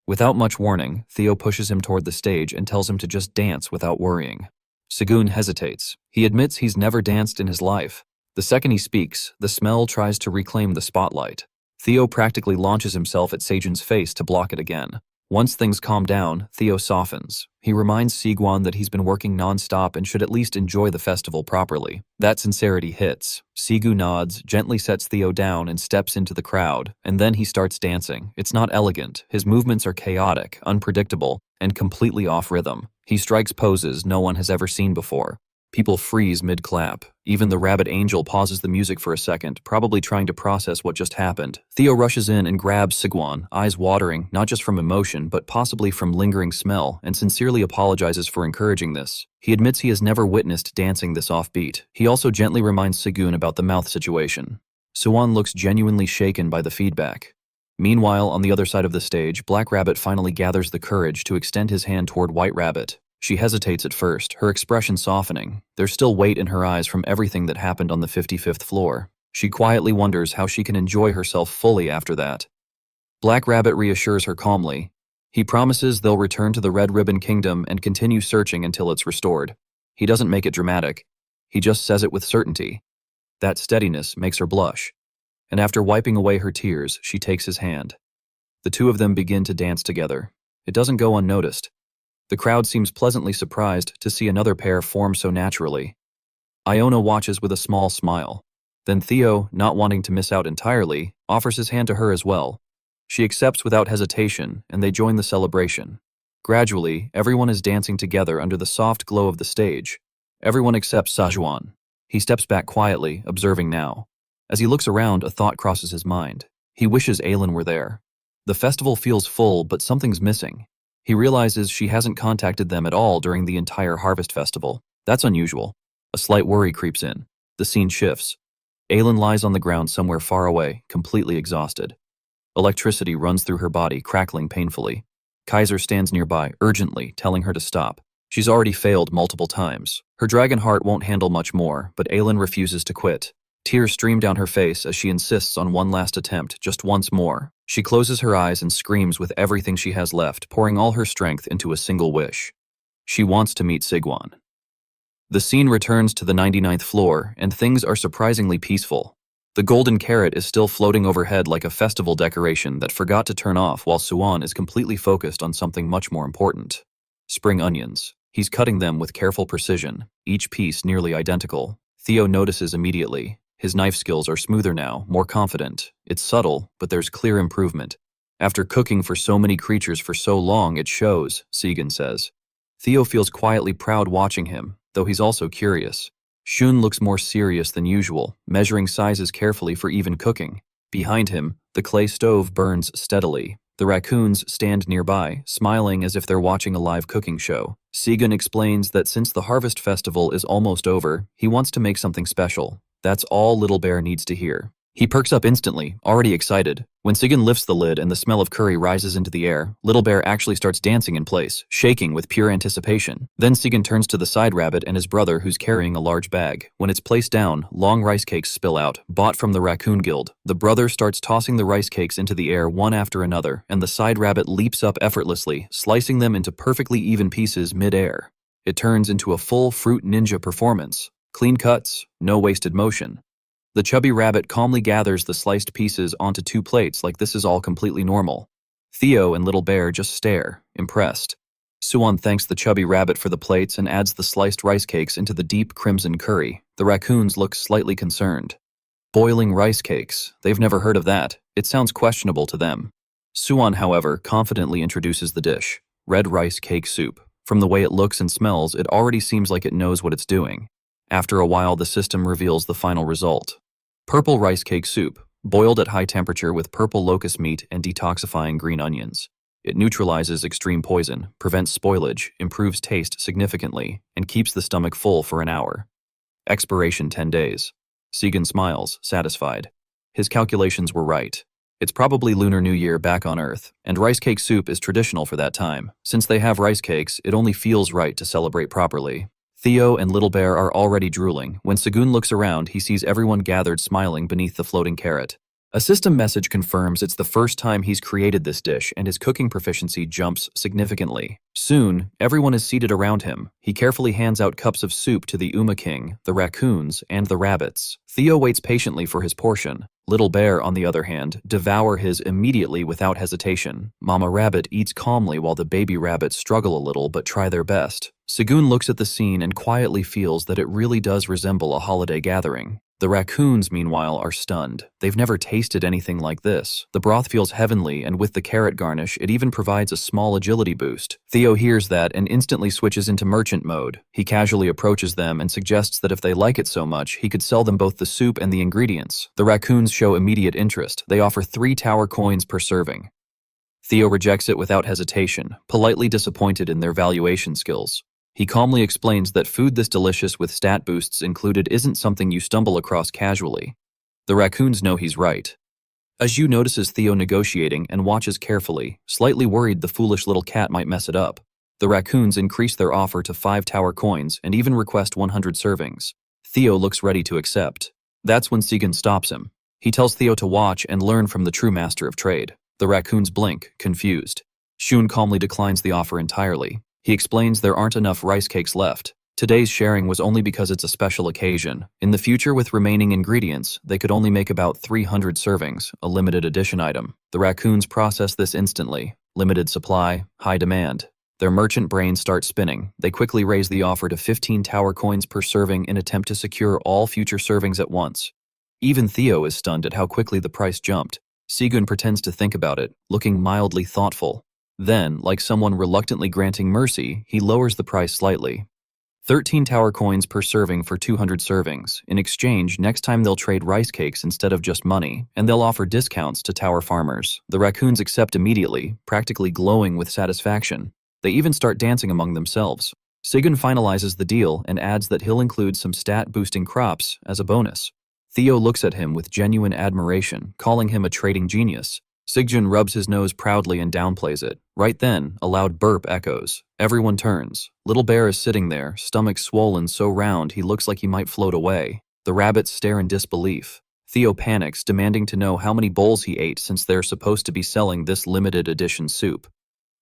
Without much warning, Theo pushes him toward the stage and tells him to just dance without worrying. Sigun hesitates. He admits he's never danced in his life. The second he speaks, the smell tries to reclaim the spotlight. Theo practically launches himself at Sajin's face to block it again. Once things calm down, Theo softens. He reminds Sigwan that he's been working non-stop and should at least enjoy the festival properly. That sincerity hits. Sigu nods, gently sets Theo down and steps into the crowd, and then he starts dancing. It's not elegant. His movements are chaotic, unpredictable, and completely off rhythm. He strikes poses no one has ever seen before. People freeze mid-clap. Even the Rabbit Angel pauses the music for a second, probably trying to process what just happened. Theo rushes in and grabs Sigwan, eyes watering, not just from emotion, but possibly from lingering smell, and sincerely apologizes for encouraging this. He admits he has never witnessed dancing this offbeat. He also gently reminds Sigun about the mouth situation. Suwan looks genuinely shaken by the feedback. Meanwhile, on the other side of the stage, Black Rabbit finally gathers the courage to extend his hand toward White Rabbit. She hesitates at first, her expression softening. There's still weight in her eyes from everything that happened on the 55th floor. She quietly wonders how she can enjoy herself fully after that. Black Rabbit reassures her calmly. He promises they'll return to the Red Ribbon Kingdom and continue searching until it's restored. He doesn't make it dramatic. He just says it with certainty. That steadiness makes her blush. And after wiping away her tears, she takes his hand. The two of them begin to dance together. It doesn't go unnoticed. The crowd seems pleasantly surprised to see another pair form so naturally. Iona watches with a small smile. Then Theo, not wanting to miss out entirely, offers his hand to her as well. She accepts without hesitation, and they join the celebration. Gradually, everyone is dancing together under the soft glow of the stage. Everyone except Sajuan. He steps back quietly, observing now. As he looks around, a thought crosses his mind. He wishes Aylin were there. The festival feels full, but something's missing. He realizes she hasn't contacted them at all during the entire Harvest Festival. That's unusual. A slight worry creeps in. The scene shifts. Aylin lies on the ground somewhere far away, completely exhausted. Electricity runs through her body, crackling painfully. Kaiser stands nearby, urgently, telling her to stop. She's already failed multiple times. Her dragon heart won't handle much more, but Aylin refuses to quit. Tears stream down her face as she insists on one last attempt, just once more. She closes her eyes and screams with everything she has left, pouring all her strength into a single wish. She wants to meet Sigwan. The scene returns to the 99th floor, and things are surprisingly peaceful. The golden carrot is still floating overhead like a festival decoration that forgot to turn off while Suan is completely focused on something much more important. Spring onions. He's cutting them with careful precision, each piece nearly identical. Theo notices immediately. His knife skills are smoother now, more confident. It's subtle, but there's clear improvement. After cooking for so many creatures for so long, it shows, Segan says. Theo feels quietly proud watching him, though he's also curious. Shun looks more serious than usual, measuring sizes carefully for even cooking. Behind him, the clay stove burns steadily. The raccoons stand nearby, smiling as if they're watching a live cooking show. Segan explains that since the Harvest Festival is almost over, he wants to make something special. That's all Little Bear needs to hear. He perks up instantly, already excited. When Segan lifts the lid and the smell of curry rises into the air, Little Bear actually starts dancing in place, shaking with pure anticipation. Then Segan turns to the side rabbit and his brother who's carrying a large bag. When it's placed down, long rice cakes spill out, bought from the Raccoon Guild. The brother starts tossing the rice cakes into the air one after another, and the side rabbit leaps up effortlessly, slicing them into perfectly even pieces mid-air. It turns into a full fruit ninja performance. Clean cuts, no wasted motion. The chubby rabbit calmly gathers the sliced pieces onto two plates like this is all completely normal. Theo and Little Bear just stare, impressed. Suan thanks the chubby rabbit for the plates and adds the sliced rice cakes into the deep crimson curry. The raccoons look slightly concerned. Boiling rice cakes, they've never heard of that. It sounds questionable to them. Suan, however, confidently introduces the dish. Red rice cake soup. From the way it looks and smells, it already seems like it knows what it's doing. After a while, the system reveals the final result. Purple rice cake soup, boiled at high temperature with purple locust meat and detoxifying green onions. It neutralizes extreme poison, prevents spoilage, improves taste significantly, and keeps the stomach full for an hour. Expiration 10 days. Segan smiles, satisfied. His calculations were right. It's probably Lunar New Year back on Earth, and rice cake soup is traditional for that time. Since they have rice cakes, it only feels right to celebrate properly. Theo and Little Bear are already drooling. When Segun looks around, he sees everyone gathered smiling beneath the floating carrot. A system message confirms it's the first time he's created this dish, and his cooking proficiency jumps significantly. Soon, everyone is seated around him. He carefully hands out cups of soup to the Uma King, the raccoons, and the rabbits. Theo waits patiently for his portion. Little Bear, on the other hand, devour his immediately without hesitation. Mama Rabbit eats calmly while the baby rabbits struggle a little but try their best. Segun looks at the scene and quietly feels that it really does resemble a holiday gathering. The raccoons, meanwhile, are stunned. They've never tasted anything like this. The broth feels heavenly, and with the carrot garnish, it even provides a small agility boost. Theo hears that and instantly switches into merchant mode. He casually approaches them and suggests that if they like it so much, he could sell them both the soup and the ingredients. The raccoons show immediate interest. They offer 3 tower coins per serving. Theo rejects it without hesitation, politely disappointed in their valuation skills. He calmly explains that food this delicious with stat boosts included isn't something you stumble across casually. The raccoons know he's right. Aju notices Theo negotiating and watches carefully, slightly worried the foolish little cat might mess it up. The raccoons increase their offer to 5 tower coins and even request 100 servings. Theo looks ready to accept. That's when Sigun stops him. He tells Theo to watch and learn from the true master of trade. The raccoons blink, confused. Shun calmly declines the offer entirely. He explains there aren't enough rice cakes left. Today's sharing was only because it's a special occasion. In the future, with remaining ingredients, they could only make about 300 servings, a limited edition item. The raccoons process this instantly. Limited supply, high demand. Their merchant brains start spinning. They quickly raise the offer to 15 tower coins per serving in attempt to secure all future servings at once. Even Theo is stunned at how quickly the price jumped. Sigun pretends to think about it, looking mildly thoughtful. Then, like someone reluctantly granting mercy, he lowers the price slightly. 13 tower coins per serving for 200 servings. In exchange, next time they'll trade rice cakes instead of just money, and they'll offer discounts to tower farmers. The raccoons accept immediately, practically glowing with satisfaction. They even start dancing among themselves. Sigun finalizes the deal and adds that he'll include some stat-boosting crops as a bonus. Theo looks at him with genuine admiration, calling him a trading genius. Sigun rubs his nose proudly and downplays it. Right then, a loud burp echoes. Everyone turns. Little Bear is sitting there, stomach swollen so round he looks like he might float away. The rabbits stare in disbelief. Theo panics, demanding to know how many bowls he ate since they're supposed to be selling this limited edition soup.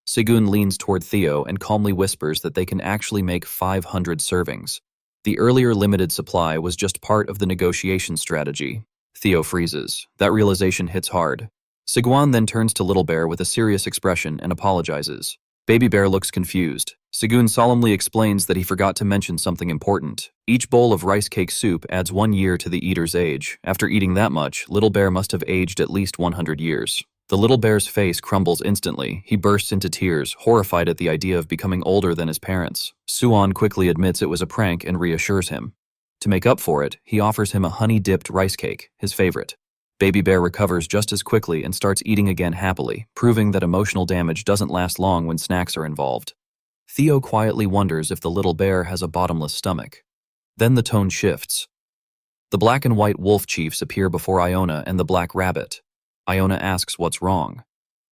Sigun leans toward Theo and calmly whispers that they can actually make 500 servings. The earlier limited supply was just part of the negotiation strategy. Theo freezes. That realization hits hard. Sigun then turns to Little Bear with a serious expression and apologizes. Baby Bear looks confused. Sigun solemnly explains that he forgot to mention something important. Each bowl of rice cake soup adds 1 year to the eater's age. After eating that much, Little Bear must have aged at least 100 years. The little bear's face crumbles instantly. He bursts into tears, horrified at the idea of becoming older than his parents. Suan quickly admits it was a prank and reassures him. To make up for it, he offers him a honey-dipped rice cake, his favorite. Baby Bear recovers just as quickly and starts eating again happily, proving that emotional damage doesn't last long when snacks are involved. Theo quietly wonders if the little bear has a bottomless stomach. Then the tone shifts. The black and white wolf chiefs appear before Iona and the black rabbit. Iona asks what's wrong.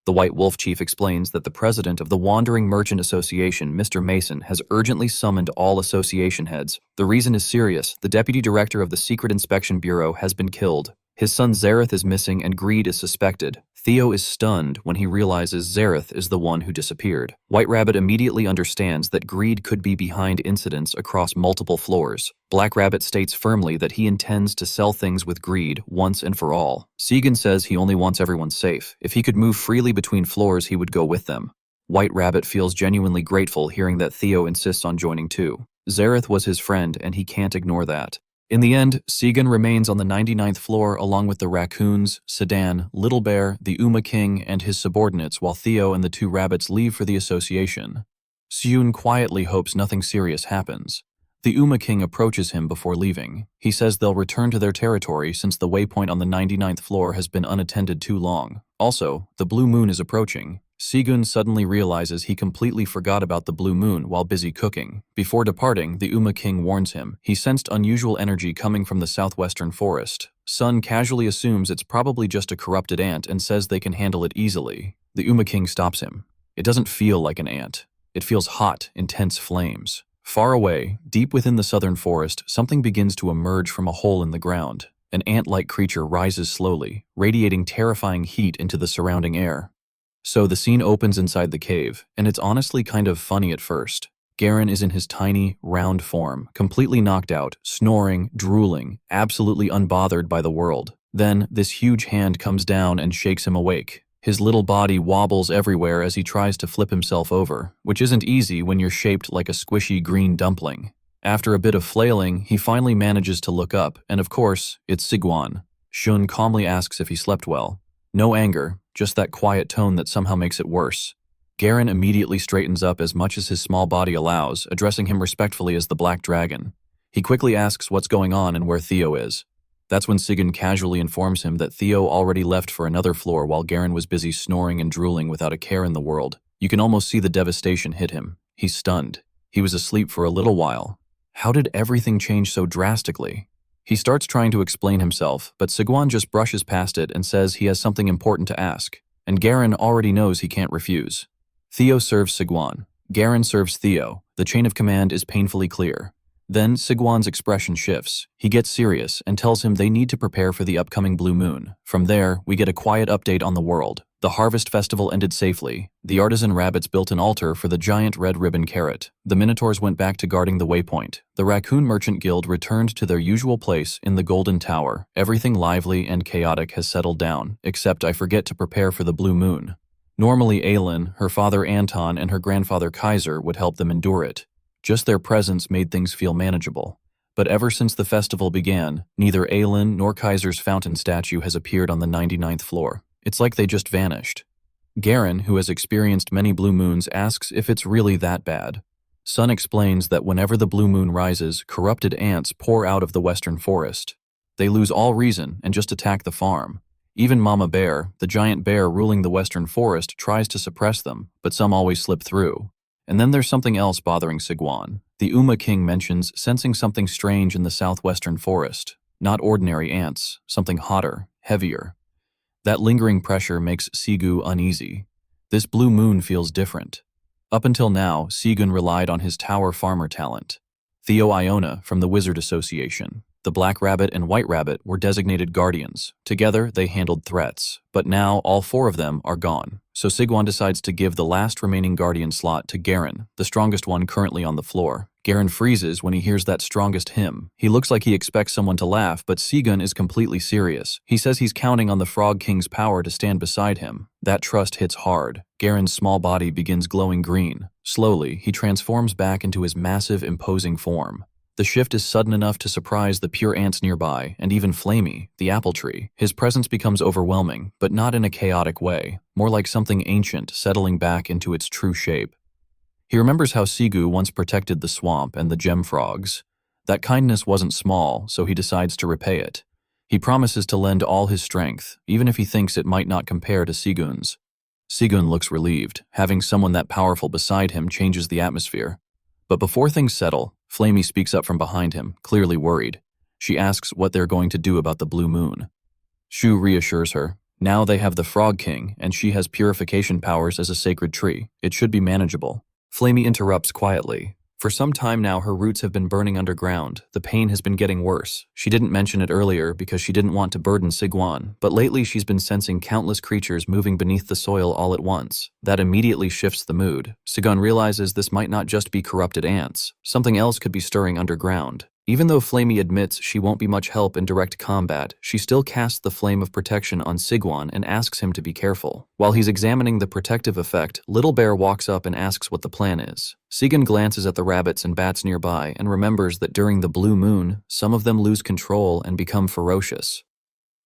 The white wolf chief explains that the president of the Wandering Merchant Association, Mr. Mason, has urgently summoned all association heads. The reason is serious. The deputy director of the Secret Inspection Bureau has been killed. His son Zareth is missing and Greed is suspected. Theo is stunned when he realizes Zareth is the one who disappeared. White Rabbit immediately understands that Greed could be behind incidents across multiple floors. Black Rabbit states firmly that he intends to sell things with Greed once and for all. Sigun says he only wants everyone safe. If he could move freely between floors, he would go with them. White Rabbit feels genuinely grateful hearing that Theo insists on joining too. Zareth was his friend and he can't ignore that. In the end, Sigun remains on the 99th floor along with the raccoons, Sedan, Little Bear, the Uma King, and his subordinates while Theo and the 2 rabbits leave for the association. Seun quietly hopes nothing serious happens. The Uma King approaches him before leaving. He says they'll return to their territory since the waypoint on the 99th floor has been unattended too long. Also, the blue moon is approaching. Sigun suddenly realizes he completely forgot about the blue moon while busy cooking. Before departing, the Uma King warns him. He sensed unusual energy coming from the southwestern forest. Sun casually assumes it's probably just a corrupted ant and says they can handle it easily. The Uma King stops him. It doesn't feel like an ant. It feels hot, intense flames. Far away, deep within the southern forest, something begins to emerge from a hole in the ground. An ant-like creature rises slowly, radiating terrifying heat into the surrounding air. So the scene opens inside the cave, and it's honestly kind of funny at first. Garen is in his tiny, round form, completely knocked out, snoring, drooling, absolutely unbothered by the world. Then, this huge hand comes down and shakes him awake. His little body wobbles everywhere as he tries to flip himself over, which isn't easy when you're shaped like a squishy green dumpling. After a bit of flailing, he finally manages to look up, and of course, it's Sigun. Shun calmly asks if he slept well. No anger, just that quiet tone that somehow makes it worse. Garen immediately straightens up as much as his small body allows, addressing him respectfully as the Black Dragon. He quickly asks what's going on and where Theo is. That's when Sigun casually informs him that Theo already left for another floor while Garen was busy snoring and drooling without a care in the world. You can almost see the devastation hit him. He's stunned. He was asleep for a little while. How did everything change so drastically? He starts trying to explain himself, but Sigun just brushes past it and says he has something important to ask, and Garen already knows he can't refuse. Theo serves Sigun. Garen serves Theo. The chain of command is painfully clear. Then Sigwan's expression shifts. He gets serious and tells him they need to prepare for the upcoming blue moon. From there, we get a quiet update on the world. The harvest festival ended safely. The artisan rabbits built an altar for the giant red ribbon carrot. The minotaurs went back to guarding the waypoint. The raccoon merchant guild returned to their usual place in the golden tower. Everything lively and chaotic has settled down, except I forget to prepare for the blue moon. Normally Aelin, her father Anton, and her grandfather Kaiser would help them endure it. Just their presence made things feel manageable. But ever since the festival began, neither Aelin nor Kaiser's fountain statue has appeared on the 99th floor. It's like they just vanished. Garen, who has experienced many blue moons, asks if it's really that bad. Sun explains that whenever the blue moon rises, corrupted ants pour out of the western forest. They lose all reason and just attack the farm. Even Mama Bear, the giant bear ruling the western forest, tries to suppress them, but some always slip through. And then there's something else bothering Sigwan. The Uma King mentions sensing something strange in the southwestern forest. Not ordinary ants, something hotter, heavier. That lingering pressure makes Sigu uneasy. This blue moon feels different. Up until now, Sigun relied on his tower farmer talent. Theo Iona from the Wizard Association. The Black Rabbit and White Rabbit were designated guardians. Together, they handled threats. But now, all four of them are gone. So Sigwan decides to give the last remaining guardian slot to Garen, the strongest one currently on the floor. Garen freezes when he hears that strongest hymn. He looks like he expects someone to laugh, but Sigun is completely serious. He says he's counting on the Frog King's power to stand beside him. That trust hits hard. Garen's small body begins glowing green. Slowly, he transforms back into his massive, imposing form. The shift is sudden enough to surprise the pure ants nearby, and even Flamey, the apple tree. His presence becomes overwhelming, but not in a chaotic way, more like something ancient settling back into its true shape. He remembers how Sigu once protected the swamp and the gem frogs. That kindness wasn't small, so he decides to repay it. He promises to lend all his strength, even if he thinks it might not compare to Sigun's. Sigun looks relieved. Having someone that powerful beside him changes the atmosphere. But before things settle, Flamey speaks up from behind him, clearly worried. She asks what they're going to do about the blue moon. Shu reassures her. Now they have the Frog King, and she has purification powers as a sacred tree. It should be manageable. Flamey interrupts quietly. For some time now, her roots have been burning underground. The pain has been getting worse. She didn't mention it earlier because she didn't want to burden Sigwan, but lately she's been sensing countless creatures moving beneath the soil all at once. That immediately shifts the mood. Sigwan realizes this might not just be corrupted ants. Something else could be stirring underground. Even though Flamey admits she won't be much help in direct combat, she still casts the flame of protection on Sigwan and asks him to be careful. While he's examining the protective effect, Little Bear walks up and asks what the plan is. Sigun glances at the rabbits and bats nearby and remembers that during the blue moon, some of them lose control and become ferocious.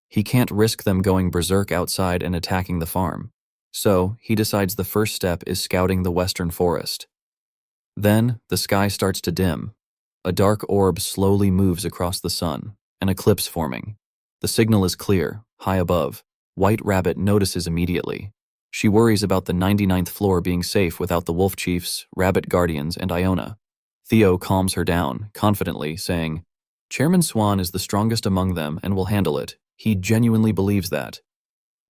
He can't risk them going berserk outside and attacking the farm. So, he decides the first step is scouting the western forest. Then, the sky starts to dim. A dark orb slowly moves across the sun, an eclipse forming. The signal is clear, high above. White Rabbit notices immediately. She worries about the 99th floor being safe without the Wolf Chiefs, Rabbit Guardians, and Iona. Theo calms her down, confidently, saying, Chairman Swan is the strongest among them and will handle it. He genuinely believes that.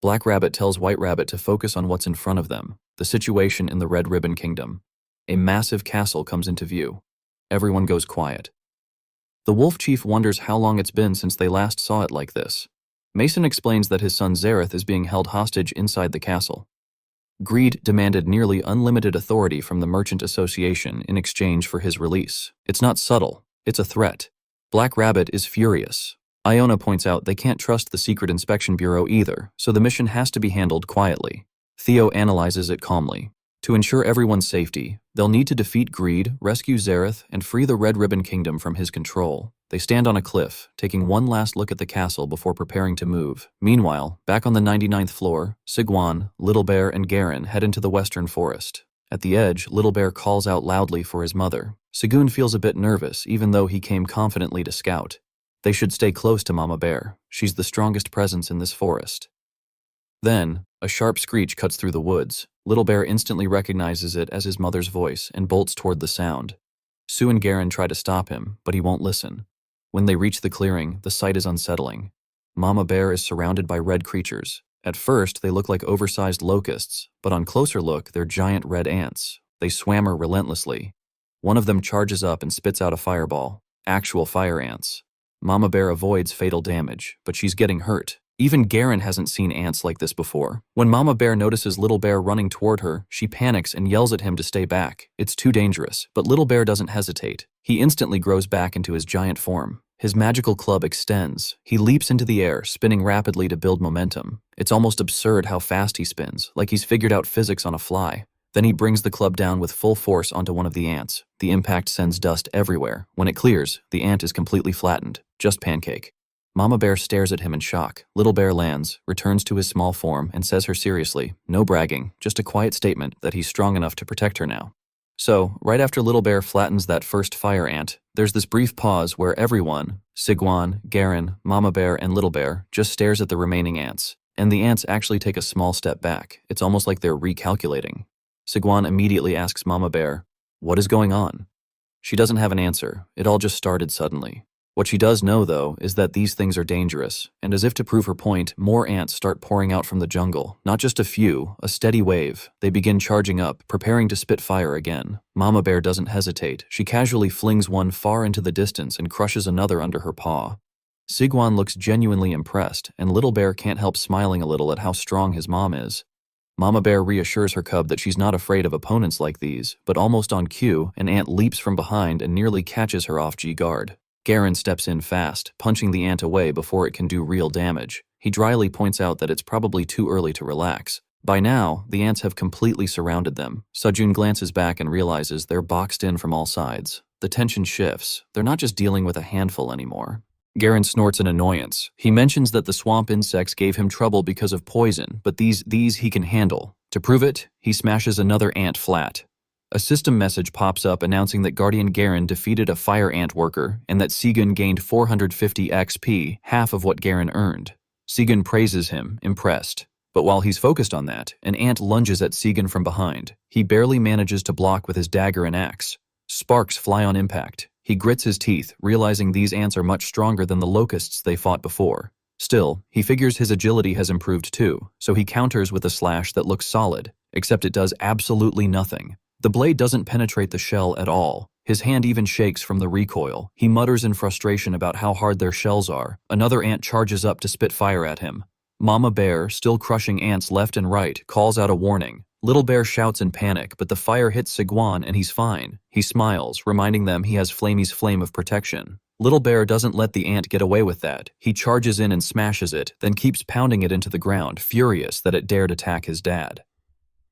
Black Rabbit tells White Rabbit to focus on what's in front of them, the situation in the Red Ribbon Kingdom. A massive castle comes into view. Everyone goes quiet. The Wolf Chief wonders how long it's been since they last saw it like this. Mason explains that his son Zareth is being held hostage inside the castle. Greed demanded nearly unlimited authority from the Merchant Association in exchange for his release. It's not subtle, it's a threat. Black Rabbit is furious. Iona points out they can't trust the Secret Inspection Bureau either, so the mission has to be handled quietly. Theo analyzes it calmly. To ensure everyone's safety, they'll need to defeat Greed, rescue Zareth, and free the Red Ribbon Kingdom from his control. They stand on a cliff, taking one last look at the castle before preparing to move. Meanwhile, back on the 99th floor, Sigwan, Little Bear, and Garen head into the western forest. At the edge, Little Bear calls out loudly for his mother. Sigun feels a bit nervous, even though he came confidently to scout. They should stay close to Mama Bear. She's the strongest presence in this forest. Then, a sharp screech cuts through the woods. Little Bear instantly recognizes it as his mother's voice and bolts toward the sound. Sue and Garen try to stop him, but he won't listen. When they reach the clearing, the sight is unsettling. Mama Bear is surrounded by red creatures. At first, they look like oversized locusts, but on closer look, they're giant red ants. They swam her relentlessly. One of them charges up and spits out a fireball. Actual fire ants. Mama Bear avoids fatal damage, but she's getting hurt. Even Garen hasn't seen ants like this before. When Mama Bear notices Little Bear running toward her, she panics and yells at him to stay back. It's too dangerous, but Little Bear doesn't hesitate. He instantly grows back into his giant form. His magical club extends. He leaps into the air, spinning rapidly to build momentum. It's almost absurd how fast he spins, like he's figured out physics on a fly. Then he brings the club down with full force onto one of the ants. The impact sends dust everywhere. When it clears, the ant is completely flattened, just pancake. Mama Bear stares at him in shock. Little Bear lands, returns to his small form, and says her seriously, no bragging, just a quiet statement that he's strong enough to protect her now. So, right after Little Bear flattens that first fire ant, there's this brief pause where everyone, Sigwan, Garen, Mama Bear, and Little Bear, just stares at the remaining ants. And the ants actually take a small step back. It's almost like they're recalculating. Sigwan immediately asks Mama Bear, what is going on? She doesn't have an answer. It all just started suddenly. What she does know, though, is that these things are dangerous, and as if to prove her point, more ants start pouring out from the jungle. Not just a few, a steady wave. They begin charging up, preparing to spit fire again. Mama Bear doesn't hesitate. She casually flings one far into the distance and crushes another under her paw. Sigwan looks genuinely impressed, and Little Bear can't help smiling a little at how strong his mom is. Mama Bear reassures her cub that she's not afraid of opponents like these, but almost on cue, an ant leaps from behind and nearly catches her off guard. Garen steps in fast, punching the ant away before it can do real damage. He dryly points out that it's probably too early to relax. By now, the ants have completely surrounded them. Sejun glances back and realizes they're boxed in from all sides. The tension shifts. They're not just dealing with a handful anymore. Garen snorts in annoyance. He mentions that the swamp insects gave him trouble because of poison, but these he can handle. To prove it, he smashes another ant flat. A system message pops up announcing that Guardian Garen defeated a fire ant worker and that Sigun gained 450 XP, half of what Garen earned. Sigun praises him, impressed. But while he's focused on that, an ant lunges at Sigun from behind. He barely manages to block with his dagger and axe. Sparks fly on impact. He grits his teeth, realizing these ants are much stronger than the locusts they fought before. Still, he figures his agility has improved too, so he counters with a slash that looks solid, except it does absolutely nothing. The blade doesn't penetrate the shell at all. His hand even shakes from the recoil. He mutters in frustration about how hard their shells are. Another ant charges up to spit fire at him. Mama Bear, still crushing ants left and right, calls out a warning. Little Bear shouts in panic, but the fire hits Sigwan and he's fine. He smiles, reminding them he has Flamey's flame of protection. Little Bear doesn't let the ant get away with that. He charges in and smashes it, then keeps pounding it into the ground, furious that it dared attack his dad.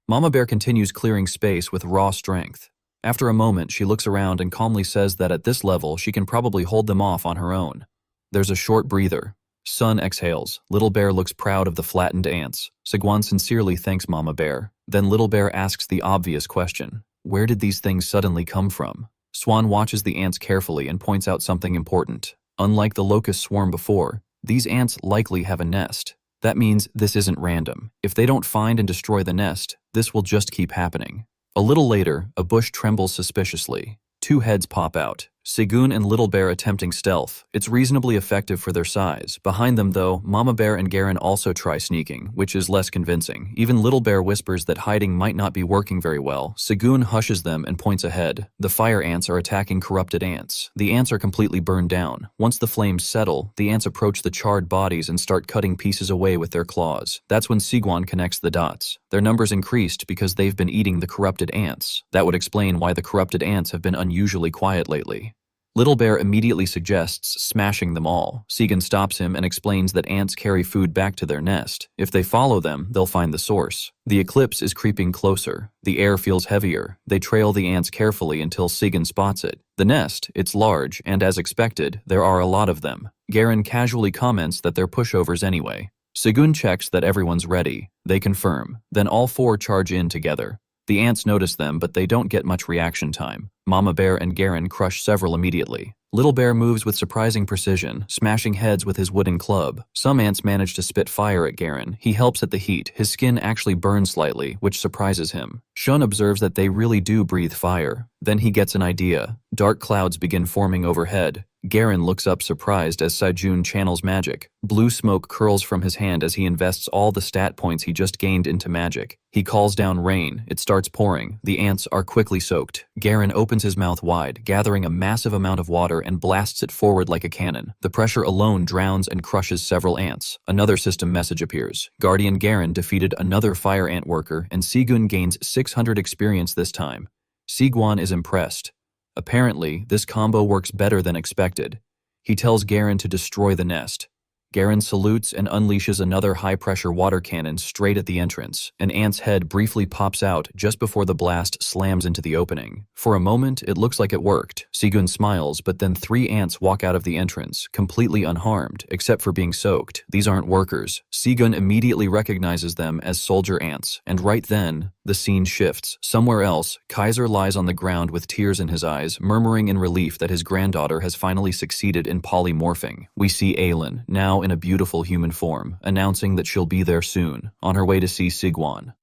Mama Bear continues clearing space with raw strength. After a moment, she looks around and calmly says that at this level, she can probably hold them off on her own. There's a short breather. Sun exhales. Little Bear looks proud of the flattened ants. Sigwan sincerely thanks Mama Bear. Then Little Bear asks the obvious question. Where did these things suddenly come from? Swan watches the ants carefully and points out something important. Unlike the locust swarm before, these ants likely have a nest. That means this isn't random. If they don't find and destroy the nest, this will just keep happening. A little later, a bush trembles suspiciously. Two heads pop out. Sigun and Little Bear attempting stealth. It's reasonably effective for their size. Behind them, though, Mama Bear and Garen also try sneaking, which is less convincing. Even Little Bear whispers that hiding might not be working very well. Sigun hushes them and points ahead. The fire ants are attacking corrupted ants. The ants are completely burned down. Once the flames settle, the ants approach the charred bodies and start cutting pieces away with their claws. That's when Sigwan connects the dots. Their numbers increased because they've been eating the corrupted ants. That would explain why the corrupted ants have been unusually quiet lately. Little Bear immediately suggests smashing them all. Sigun stops him and explains that ants carry food back to their nest. If they follow them, they'll find the source. The eclipse is creeping closer. The air feels heavier. They trail the ants carefully until Sigun spots it. The nest, it's large, and as expected, there are a lot of them. Garen casually comments that they're pushovers anyway. Sigun checks that everyone's ready. They confirm. Then all four charge in together. The ants notice them, but they don't get much reaction time. Mama Bear and Garen crush several immediately. Little Bear moves with surprising precision, smashing heads with his wooden club. Some ants manage to spit fire at Garen. He helps at the heat. His skin actually burns slightly, which surprises him. Shun observes that they really do breathe fire. Then he gets an idea. Dark clouds begin forming overhead. Garen looks up surprised as Sejun channels magic. Blue smoke curls from his hand as he invests all the stat points he just gained into magic. He calls down rain. It starts pouring. The ants are quickly soaked. Garen opens his mouth wide, gathering a massive amount of water and blasts it forward like a cannon. The pressure alone drowns and crushes several ants. Another system message appears. Guardian Garen defeated another fire ant worker, and Sigun gains 600 experience this time. Sigwan is impressed. Apparently, this combo works better than expected. He tells Garen to destroy the nest. Garen salutes and unleashes another high-pressure water cannon straight at the entrance. An ant's head briefly pops out just before the blast slams into the opening. For a moment, it looks like it worked. Sigun smiles, but then 3 ants walk out of the entrance, completely unharmed, except for being soaked. These aren't workers. Sigun immediately recognizes them as soldier ants, and right then, the scene shifts. Somewhere else, Kaiser lies on the ground with tears in his eyes, murmuring in relief that his granddaughter has finally succeeded in polymorphing. We see Aelin, now in a beautiful human form, announcing that she'll be there soon, on her way to see Sigwan.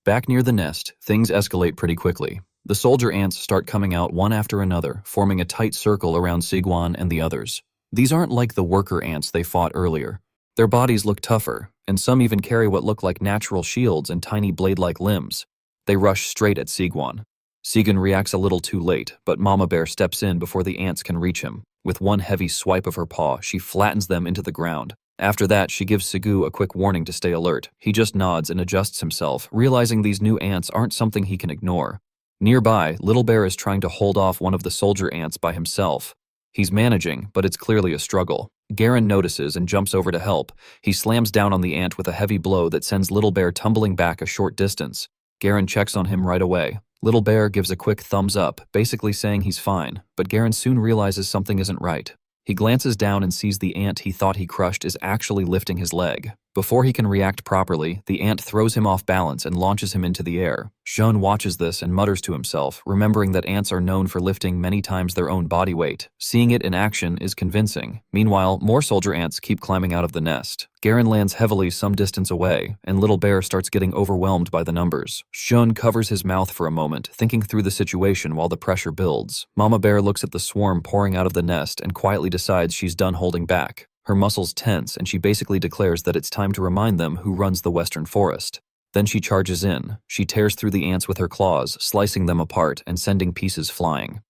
Back near the nest, things escalate pretty quickly. The soldier ants start coming out one after another, forming a tight circle around Sigwan and the others. These aren't like the worker ants they fought earlier. Their bodies look tougher, and some even carry what look like natural shields and tiny blade-like limbs. They rush straight at Sigwan. Sigun reacts a little too late, but Mama Bear steps in before the ants can reach him. With one heavy swipe of her paw, she flattens them into the ground. After that, she gives Sigu a quick warning to stay alert. He just nods and adjusts himself, realizing these new ants aren't something he can ignore. Nearby, Little Bear is trying to hold off one of the soldier ants by himself. He's managing, but it's clearly a struggle. Garen notices and jumps over to help. He slams down on the ant with a heavy blow that sends Little Bear tumbling back a short distance. Garen checks on him right away. Little Bear gives a quick thumbs up, basically saying he's fine, but Garen soon realizes something isn't right. He glances down and sees the ant he thought he crushed is actually lifting his leg. Before he can react properly, the ant throws him off balance and launches him into the air. Jean watches this and mutters to himself, remembering that ants are known for lifting many times their own body weight. Seeing it in action is convincing. Meanwhile, more soldier ants keep climbing out of the nest. Garen lands heavily some distance away, and Little Bear starts getting overwhelmed by the numbers. Jean covers his mouth for a moment, thinking through the situation while the pressure builds. Mama Bear looks at the swarm pouring out of the nest and quietly decides she's done holding back. Her muscles tense, and she basically declares that it's time to remind them who runs the western forest. Then she charges in. She tears through the ants with her claws, slicing them apart and sending pieces flying.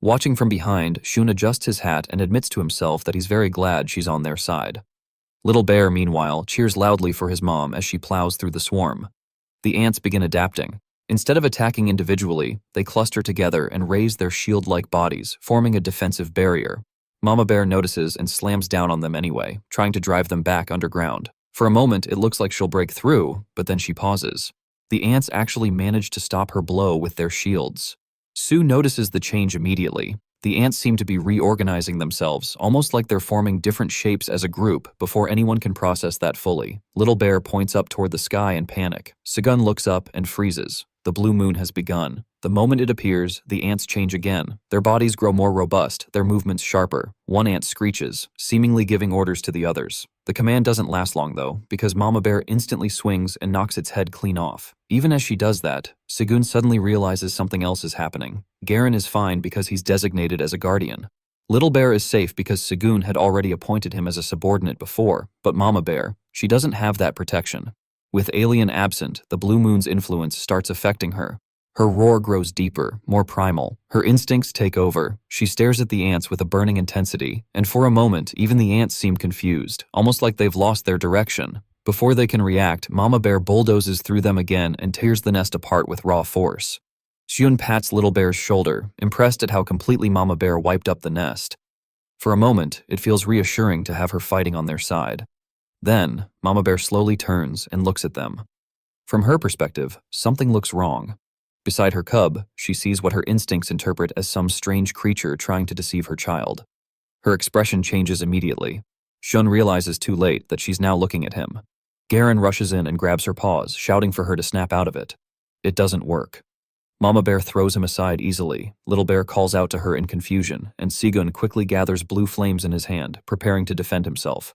Watching from behind, Shun adjusts his hat and admits to himself that he's very glad she's on their side. Little Bear, meanwhile, cheers loudly for his mom as she plows through the swarm. The ants begin adapting. Instead of attacking individually, they cluster together and raise their shield-like bodies, forming a defensive barrier. Mama Bear notices and slams down on them anyway, trying to drive them back underground. For a moment, it looks like she'll break through, but then she pauses. The ants actually manage to stop her blow with their shields. Sue notices the change immediately. The ants seem to be reorganizing themselves, almost like they're forming different shapes as a group before anyone can process that fully. Little Bear points up toward the sky in panic. Sigun looks up and freezes. The blue moon has begun. The moment it appears, the ants change again. Their bodies grow more robust, their movements sharper. One ant screeches, seemingly giving orders to the others. The command doesn't last long though, because Mama Bear instantly swings and knocks its head clean off. Even as she does that, Sigun suddenly realizes something else is happening. Garen is fine because he's designated as a guardian. Little Bear is safe because Sigun had already appointed him as a subordinate before, but Mama Bear, she doesn't have that protection. With Alien absent, the blue moon's influence starts affecting her. Her roar grows deeper, more primal. Her instincts take over. She stares at the ants with a burning intensity, and for a moment, even the ants seem confused, almost like they've lost their direction. Before they can react, Mama Bear bulldozes through them again and tears the nest apart with raw force. Xion pats Little Bear's shoulder, impressed at how completely Mama Bear wiped up the nest. For a moment, it feels reassuring to have her fighting on their side. Then, Mama Bear slowly turns and looks at them. From her perspective, something looks wrong. Beside her cub, she sees what her instincts interpret as some strange creature trying to deceive her child. Her expression changes immediately. Shun realizes too late that she's now looking at him. Garen rushes in and grabs her paws, shouting for her to snap out of it. It doesn't work. Mama Bear throws him aside easily. Little Bear calls out to her in confusion, and Sigun quickly gathers blue flames in his hand, preparing to defend himself.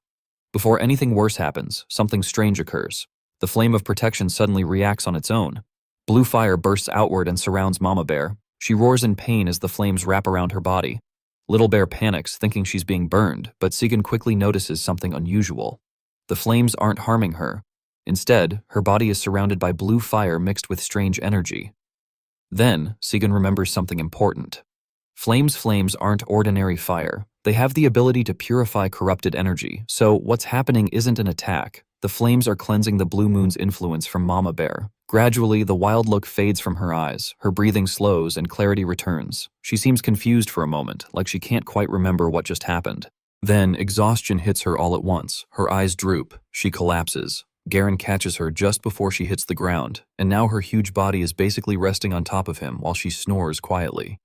Before anything worse happens, something strange occurs. The flame of protection suddenly reacts on its own. Blue fire bursts outward and surrounds Mama Bear. She roars in pain as the flames wrap around her body. Little Bear panics, thinking she's being burned, but Sigun quickly notices something unusual. The flames aren't harming her. Instead, her body is surrounded by blue fire mixed with strange energy. Then, Sigun remembers something important. Flames aren't ordinary fire. They have the ability to purify corrupted energy, so what's happening isn't an attack. The flames are cleansing the blue moon's influence from Mama Bear. Gradually, the wild look fades from her eyes, her breathing slows, and clarity returns. She seems confused for a moment, like she can't quite remember what just happened. Then, exhaustion hits her all at once. Her eyes droop. She collapses. Garen catches her just before she hits the ground, and now her huge body is basically resting on top of him while she snores quietly.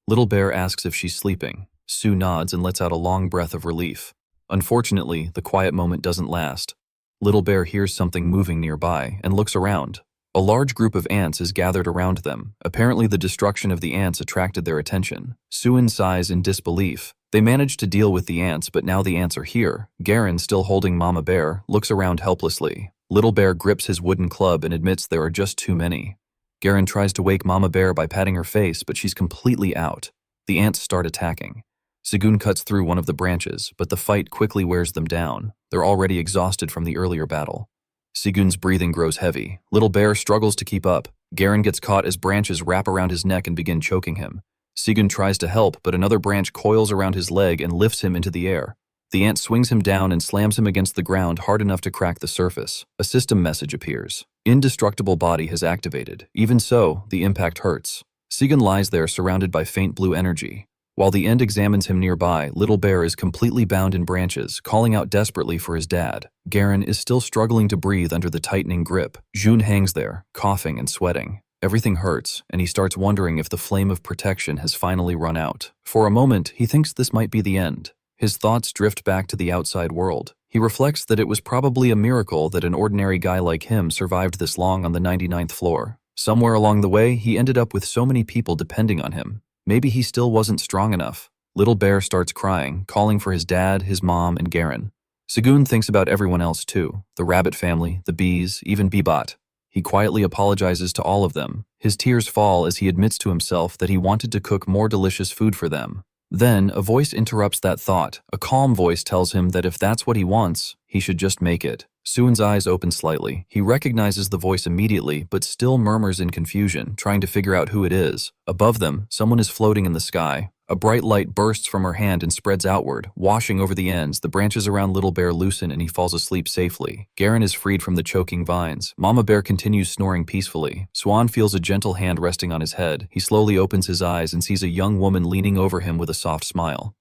Little Bear asks if she's sleeping. Sue nods and lets out a long breath of relief. Unfortunately, the quiet moment doesn't last. Little Bear hears something moving nearby and looks around. A large group of ants is gathered around them. Apparently, the destruction of the ants attracted their attention. Suin sighs in disbelief. They managed to deal with the ants, but now the ants are here. Garen, still holding Mama Bear, looks around helplessly. Little Bear grips his wooden club and admits there are just too many. Garen tries to wake Mama Bear by patting her face, but she's completely out. The ants start attacking. Sigun cuts through one of the branches, but the fight quickly wears them down. They're already exhausted from the earlier battle. Sigun's breathing grows heavy. Little Bear struggles to keep up. Garen gets caught as branches wrap around his neck and begin choking him. Sigun tries to help, but another branch coils around his leg and lifts him into the air. The ant swings him down and slams him against the ground hard enough to crack the surface. A system message appears. Indestructible body has activated. Even so, the impact hurts. Sigun lies there surrounded by faint blue energy. While the End examines him nearby, Little Bear is completely bound in branches, calling out desperately for his dad. Garen is still struggling to breathe under the tightening grip. Jun hangs there, coughing and sweating. Everything hurts, and he starts wondering if the flame of protection has finally run out. For a moment, he thinks this might be the end. His thoughts drift back to the outside world. He reflects that it was probably a miracle that an ordinary guy like him survived this long on the 99th floor. Somewhere along the way, he ended up with so many people depending on him. Maybe he still wasn't strong enough. Little Bear starts crying, calling for his dad, his mom, and Garen. Sigun thinks about everyone else too, the rabbit family, the bees, even Bebot. He quietly apologizes to all of them. His tears fall as he admits to himself that he wanted to cook more delicious food for them. Then, a voice interrupts that thought. A calm voice tells him that if that's what he wants, he should just make it. Suin's eyes open slightly. He recognizes the voice immediately, but still murmurs in confusion, trying to figure out who it is. Above them, someone is floating in the sky. A bright light bursts from her hand and spreads outward, washing over the ends. The branches around Little Bear loosen and he falls asleep safely. Garen is freed from the choking vines. Mama Bear continues snoring peacefully. Swan feels a gentle hand resting on his head. He slowly opens his eyes and sees a young woman leaning over him with a soft smile.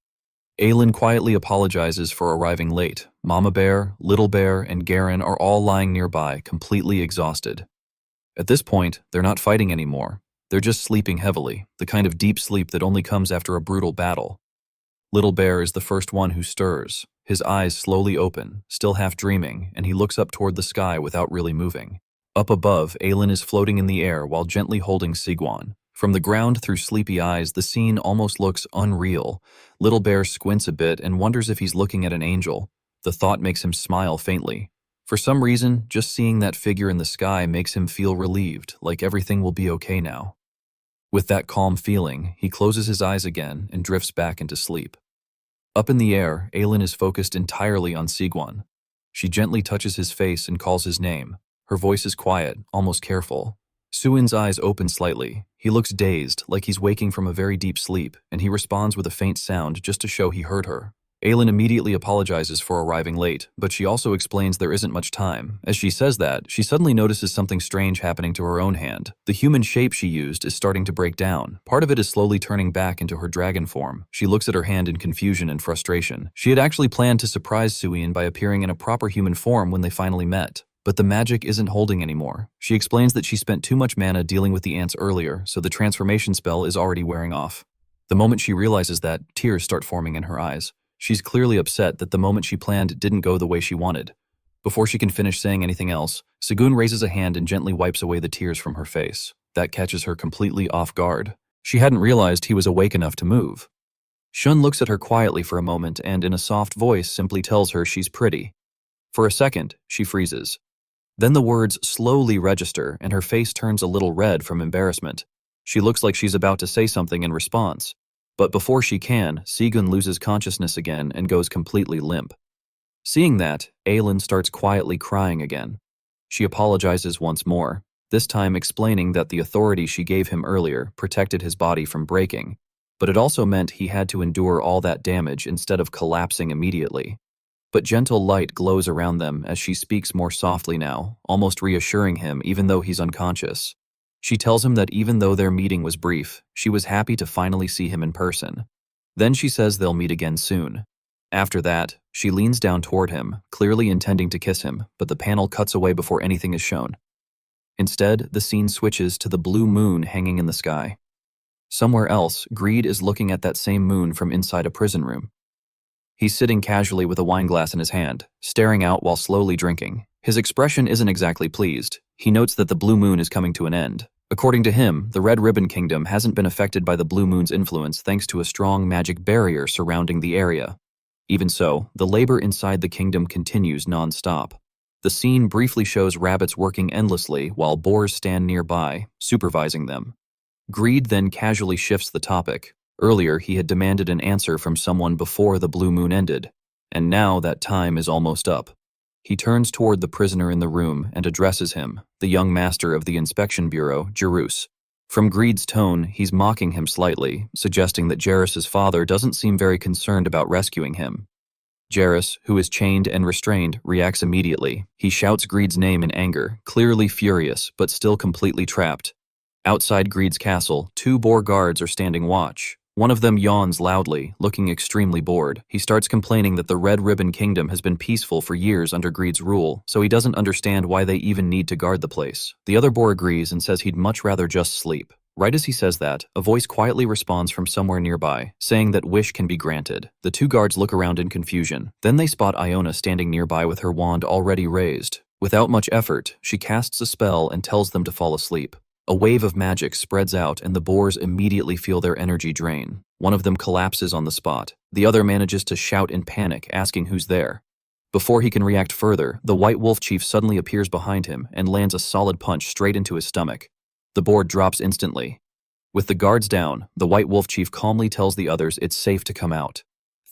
Aylin quietly apologizes for arriving late. Mama Bear, Little Bear, and Garen are all lying nearby, completely exhausted. At this point, they're not fighting anymore. They're just sleeping heavily, the kind of deep sleep that only comes after a brutal battle. Little Bear is the first one who stirs. His eyes slowly open, still half dreaming, and he looks up toward the sky without really moving. Up above, Aylin is floating in the air while gently holding Sigwan. From the ground through sleepy eyes, the scene almost looks unreal. Little Bear squints a bit and wonders if he's looking at an angel. The thought makes him smile faintly. For some reason, just seeing that figure in the sky makes him feel relieved, like everything will be okay now. With that calm feeling, he closes his eyes again and drifts back into sleep. Up in the air, Aylin is focused entirely on Sigwan. She gently touches his face and calls his name. Her voice is quiet, almost careful. Suin's eyes open slightly. He looks dazed, like he's waking from a very deep sleep, and he responds with a faint sound just to show he heard her. Aylin immediately apologizes for arriving late, but she also explains there isn't much time. As she says that, she suddenly notices something strange happening to her own hand. The human shape she used is starting to break down. Part of it is slowly turning back into her dragon form. She looks at her hand in confusion and frustration. She had actually planned to surprise Suin by appearing in a proper human form when they finally met. But the magic isn't holding anymore. She explains that she spent too much mana dealing with the ants earlier, so the transformation spell is already wearing off. The moment she realizes that, tears start forming in her eyes. She's clearly upset that the moment she planned didn't go the way she wanted. Before she can finish saying anything else, Sigun raises a hand and gently wipes away the tears from her face. That catches her completely off guard. She hadn't realized he was awake enough to move. Shun looks at her quietly for a moment and in a soft voice simply tells her she's pretty. For a second, she freezes. Then the words slowly register and her face turns a little red from embarrassment. She looks like she's about to say something in response. But before she can, Segun loses consciousness again and goes completely limp. Seeing that, Aylin starts quietly crying again. She apologizes once more, this time explaining that the authority she gave him earlier protected his body from breaking, but it also meant he had to endure all that damage instead of collapsing immediately. But gentle light glows around them as she speaks more softly now, almost reassuring him even though he's unconscious. She tells him that even though their meeting was brief, she was happy to finally see him in person. Then she says they'll meet again soon. After that, she leans down toward him, clearly intending to kiss him, but the panel cuts away before anything is shown. Instead, the scene switches to the blue moon hanging in the sky. Somewhere else, Greed is looking at that same moon from inside a prison room. He's sitting casually with a wineglass in his hand, staring out while slowly drinking. His expression isn't exactly pleased. He notes that the blue moon is coming to an end. According to him, the Red Ribbon Kingdom hasn't been affected by the blue moon's influence thanks to a strong magic barrier surrounding the area. Even so, the labor inside the kingdom continues non-stop. The scene briefly shows rabbits working endlessly while boars stand nearby, supervising them. Greed then casually shifts the topic. Earlier, he had demanded an answer from someone before the blue moon ended, and now that time is almost up. He turns toward the prisoner in the room and addresses him, the young master of the inspection bureau, Jerus. From Greed's tone, he's mocking him slightly, suggesting that Jerus's father doesn't seem very concerned about rescuing him. Jerus, who is chained and restrained, reacts immediately. He shouts Greed's name in anger, clearly furious, but still completely trapped. Outside Greed's castle, 2 boar guards are standing watch. One of them yawns loudly, looking extremely bored. He starts complaining that the Red Ribbon Kingdom has been peaceful for years under Greed's rule, so he doesn't understand why they even need to guard the place. The other boar agrees and says he'd much rather just sleep. Right as he says that, a voice quietly responds from somewhere nearby, saying that wish can be granted. The 2 guards look around in confusion. Then they spot Iona standing nearby with her wand already raised. Without much effort, she casts a spell and tells them to fall asleep. A wave of magic spreads out and the boars immediately feel their energy drain. One of them collapses on the spot. The other manages to shout in panic, asking who's there. Before he can react further, the White Wolf Chief suddenly appears behind him and lands a solid punch straight into his stomach. The boar drops instantly. With the guards down, the White Wolf Chief calmly tells the others it's safe to come out.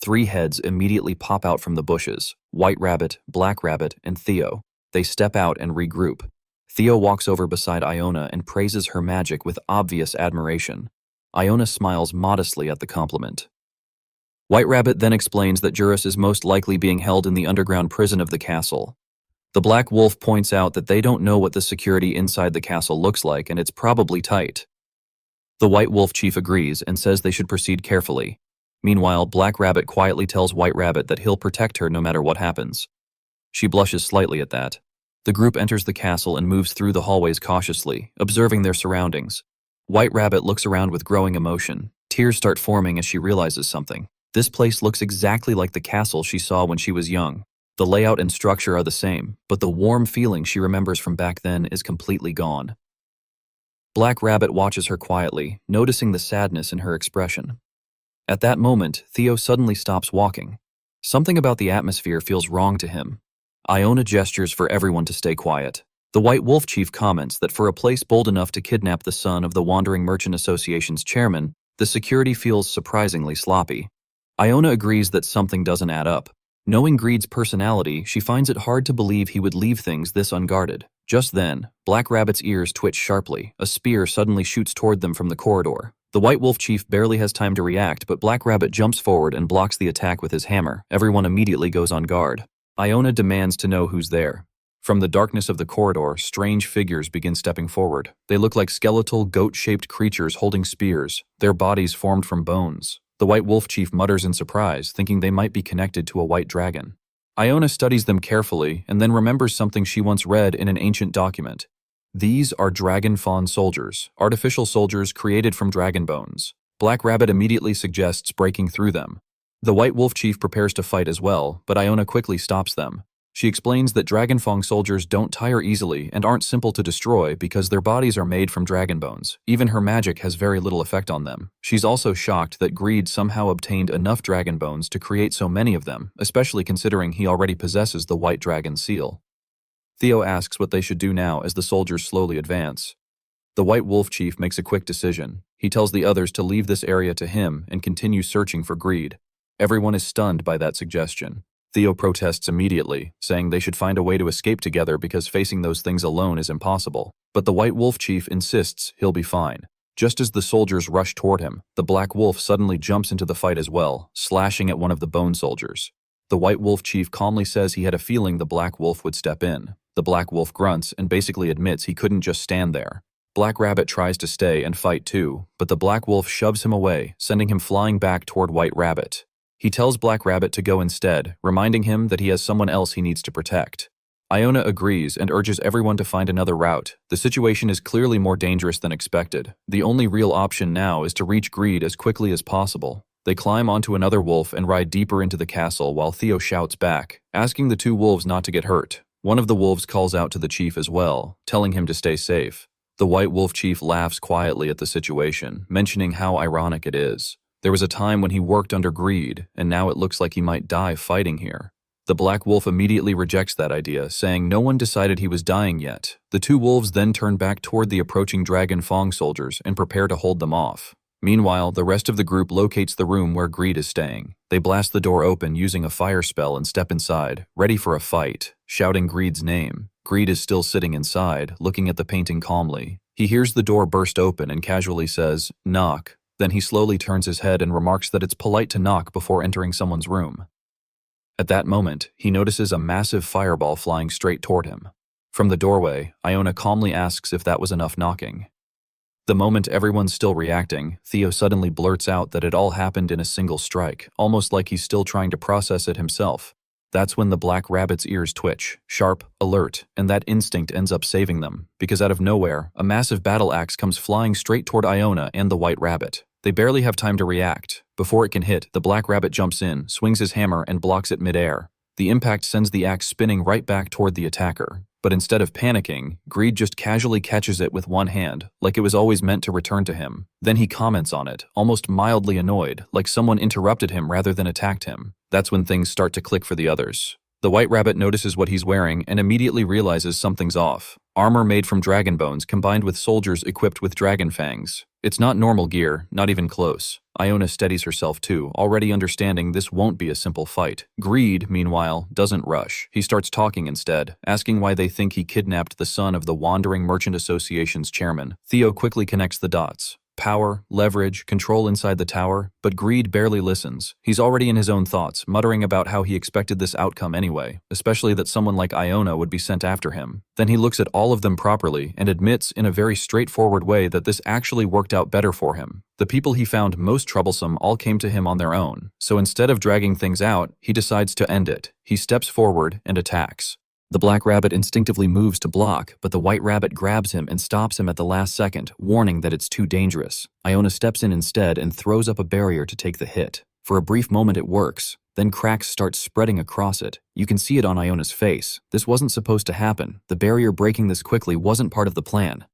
3 heads immediately pop out from the bushes: White Rabbit, Black Rabbit, and Theo. They step out and regroup. Theo walks over beside Iona and praises her magic with obvious admiration. Iona smiles modestly at the compliment. White Rabbit then explains that Jerus is most likely being held in the underground prison of the castle. The Black Wolf points out that they don't know what the security inside the castle looks like and it's probably tight. The White Wolf Chief agrees and says they should proceed carefully. Meanwhile, Black Rabbit quietly tells White Rabbit that he'll protect her no matter what happens. She blushes slightly at that. The group enters the castle and moves through the hallways cautiously, observing their surroundings. White Rabbit looks around with growing emotion. Tears start forming as she realizes something. This place looks exactly like the castle she saw when she was young. The layout and structure are the same, but the warm feeling she remembers from back then is completely gone. Black Rabbit watches her quietly, noticing the sadness in her expression. At that moment, Theo suddenly stops walking. Something about the atmosphere feels wrong to him. Iona gestures for everyone to stay quiet. The White Wolf Chief comments that for a place bold enough to kidnap the son of the Wandering Merchant Association's chairman, the security feels surprisingly sloppy. Iona agrees that something doesn't add up. Knowing Greed's personality, she finds it hard to believe he would leave things this unguarded. Just then, Black Rabbit's ears twitch sharply. A spear suddenly shoots toward them from the corridor. The White Wolf Chief barely has time to react, but Black Rabbit jumps forward and blocks the attack with his hammer. Everyone immediately goes on guard. Iona demands to know who's there. From the darkness of the corridor, strange figures begin stepping forward. They look like skeletal, goat-shaped creatures holding spears, their bodies formed from bones. The White Wolf Chief mutters in surprise, thinking they might be connected to a white dragon. Iona studies them carefully and then remembers something she once read in an ancient document. These are dragon fawn soldiers, artificial soldiers created from dragon bones. Black Rabbit immediately suggests breaking through them. The White Wolf Chief prepares to fight as well, but Iona quickly stops them. She explains that Dragonfang soldiers don't tire easily and aren't simple to destroy because their bodies are made from dragon bones. Even her magic has very little effect on them. She's also shocked that Greed somehow obtained enough dragon bones to create so many of them, especially considering he already possesses the White Dragon seal. Theo asks what they should do now as the soldiers slowly advance. The White Wolf Chief makes a quick decision. He tells the others to leave this area to him and continue searching for Greed. Everyone is stunned by that suggestion. Theo protests immediately, saying they should find a way to escape together because facing those things alone is impossible. But the White Wolf Chief insists he'll be fine. Just as the soldiers rush toward him, the Black Wolf suddenly jumps into the fight as well, slashing at one of the bone soldiers. The White Wolf Chief calmly says he had a feeling the Black Wolf would step in. The Black Wolf grunts and basically admits he couldn't just stand there. Black Rabbit tries to stay and fight too, but the Black Wolf shoves him away, sending him flying back toward White Rabbit. He tells Black Rabbit to go instead, reminding him that he has someone else he needs to protect. Iona agrees and urges everyone to find another route. The situation is clearly more dangerous than expected. The only real option now is to reach Greed as quickly as possible. They climb onto another wolf and ride deeper into the castle while Theo shouts back, asking the two wolves not to get hurt. One of the wolves calls out to the chief as well, telling him to stay safe. The White Wolf Chief laughs quietly at the situation, mentioning how ironic it is. There was a time when he worked under Greed, and now it looks like he might die fighting here. The Black Wolf immediately rejects that idea, saying no one decided he was dying yet. The two wolves then turn back toward the approaching Dragon Fong soldiers and prepare to hold them off. Meanwhile, the rest of the group locates the room where Greed is staying. They blast the door open using a fire spell and step inside, ready for a fight, shouting Greed's name. Greed is still sitting inside, looking at the painting calmly. He hears the door burst open and casually says, "Knock." Then he slowly turns his head and remarks that it's polite to knock before entering someone's room. At that moment, he notices a massive fireball flying straight toward him. From the doorway, Iona calmly asks if that was enough knocking. The moment everyone's still reacting, Theo suddenly blurts out that it all happened in a single strike, almost like he's still trying to process it himself. That's when the Black Rabbit's ears twitch, sharp, alert, and that instinct ends up saving them, because out of nowhere, a massive battle axe comes flying straight toward Iona and the White Rabbit. They barely have time to react. Before it can hit, the Black Rabbit jumps in, swings his hammer, and blocks it midair. The impact sends the axe spinning right back toward the attacker. But instead of panicking, Greed just casually catches it with one hand, like it was always meant to return to him. Then he comments on it, almost mildly annoyed, like someone interrupted him rather than attacked him. That's when things start to click for the others. The White Rabbit notices what he's wearing and immediately realizes something's off. Armor made from dragon bones combined with soldiers equipped with dragon fangs. It's not normal gear, not even close. Iona steadies herself too, already understanding this won't be a simple fight. Greed, meanwhile, doesn't rush. He starts talking instead, asking why they think he kidnapped the son of the Wandering Merchant Association's chairman. Theo quickly connects the dots. Power, leverage, control inside the tower, but Greed barely listens. He's already in his own thoughts, muttering about how he expected this outcome anyway, especially that someone like Iona would be sent after him. Then he looks at all of them properly and admits in a very straightforward way that this actually worked out better for him. The people he found most troublesome all came to him on their own, so instead of dragging things out, he decides to end it. He steps forward and attacks. The Black Rabbit instinctively moves to block, but the White Rabbit grabs him and stops him at the last second, warning that it's too dangerous. Iona steps in instead and throws up a barrier to take the hit. For a brief moment it works, then cracks start spreading across it. You can see it on Iona's face. This wasn't supposed to happen. The barrier breaking this quickly wasn't part of the plan.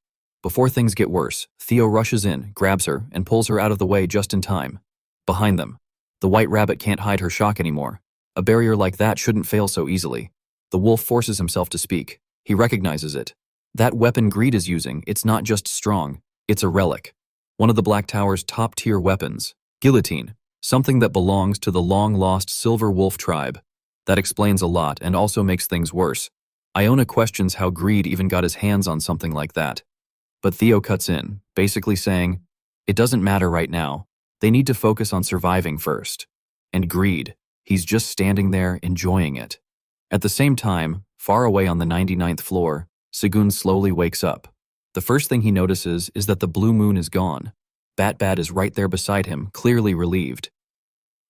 Before things get worse, Theo rushes in, grabs her, and pulls her out of the way just in time. Behind them, the White Rabbit can't hide her shock anymore. A barrier like that shouldn't fail so easily. The wolf forces himself to speak. He recognizes it. That weapon Greed is using, it's not just strong, it's a relic. One of the Black Tower's top-tier weapons. Guillotine. Something that belongs to the long-lost Silver Wolf tribe. That explains a lot and also makes things worse. Iona questions how Greed even got his hands on something like that. But Theo cuts in, basically saying, it doesn't matter right now. They need to focus on surviving first. And Greed, he's just standing there enjoying it. At the same time, far away on the 99th floor, Segun slowly wakes up. The first thing he notices is that the blue moon is gone. Bat is right there beside him, clearly relieved.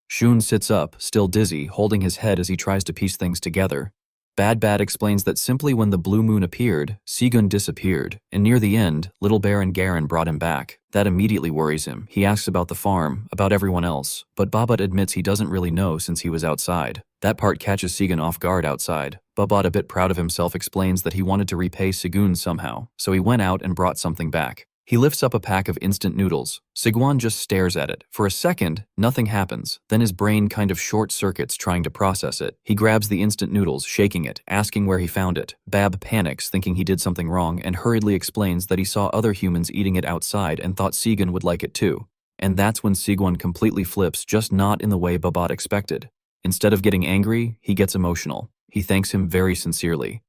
Shun sits up, still dizzy, holding his head as he tries to piece things together. Bat explains that simply when the blue moon appeared, Segun disappeared, and near the end, Little Bear and Garen brought him back. That immediately worries him. He asks about the farm, about everyone else, but Babat admits he doesn't really know since he was outside. That part catches Segun off guard outside. Babat, a bit proud of himself, explains that he wanted to repay Segun somehow, so he went out and brought something back. He lifts up a pack of instant noodles. Sigwan just stares at it. For a second, nothing happens. Then his brain kind of short-circuits trying to process it. He grabs the instant noodles, shaking it, asking where he found it. Bab panics, thinking he did something wrong, and hurriedly explains that he saw other humans eating it outside and thought Sigun would like it too. And that's when Sigwan completely flips, just not in the way Babat expected. Instead of getting angry, he gets emotional. He thanks him very sincerely.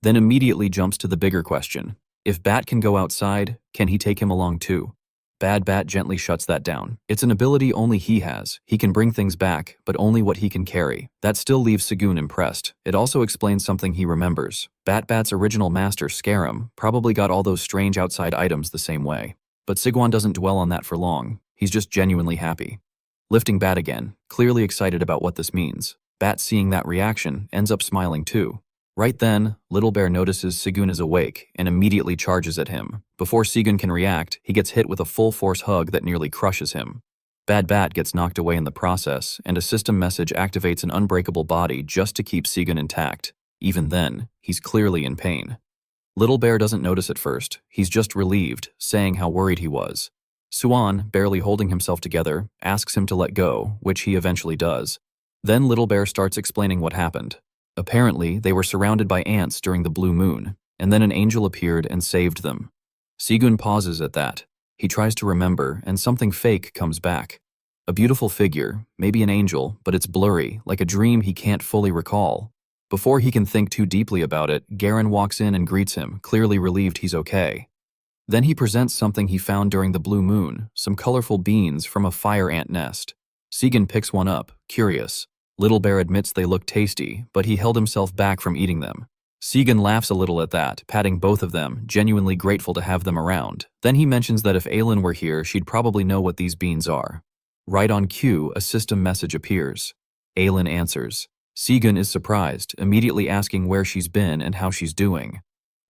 Then immediately jumps to the bigger question. If Bat can go outside, can he take him along too? Bad Bat gently shuts that down. It's an ability only he has. He can bring things back, but only what he can carry. That still leaves Sigun impressed. It also explains something he remembers. Bat's original master, Scarum, probably got all those strange outside items the same way. But Sigwan doesn't dwell on that for long. He's just genuinely happy. Lifting Bat again, clearly excited about what this means. Bat, seeing that reaction, ends up smiling too. Right then, Little Bear notices Sigun is awake and immediately charges at him. Before Sigun can react, he gets hit with a full-force hug that nearly crushes him. Bad Bat gets knocked away in the process, and a system message activates an unbreakable body just to keep Sigun intact. Even then, he's clearly in pain. Little Bear doesn't notice at first. He's just relieved, saying how worried he was. Suan, barely holding himself together, asks him to let go, which he eventually does. Then Little Bear starts explaining what happened. Apparently, they were surrounded by ants during the blue moon, and then an angel appeared and saved them. Sigun pauses at that. He tries to remember, and something fake comes back. A beautiful figure, maybe an angel, but it's blurry, like a dream he can't fully recall. Before he can think too deeply about it, Garen walks in and greets him, clearly relieved he's okay. Then he presents something he found during the blue moon, some colorful beans from a fire ant nest. Sigun picks one up, curious. Little Bear admits they look tasty, but he held himself back from eating them. Sigun laughs a little at that, patting both of them, genuinely grateful to have them around. Then he mentions that if Aylin were here, she'd probably know what these beans are. Right on cue, a system message appears. Aylin answers. Sigun is surprised, immediately asking where she's been and how she's doing.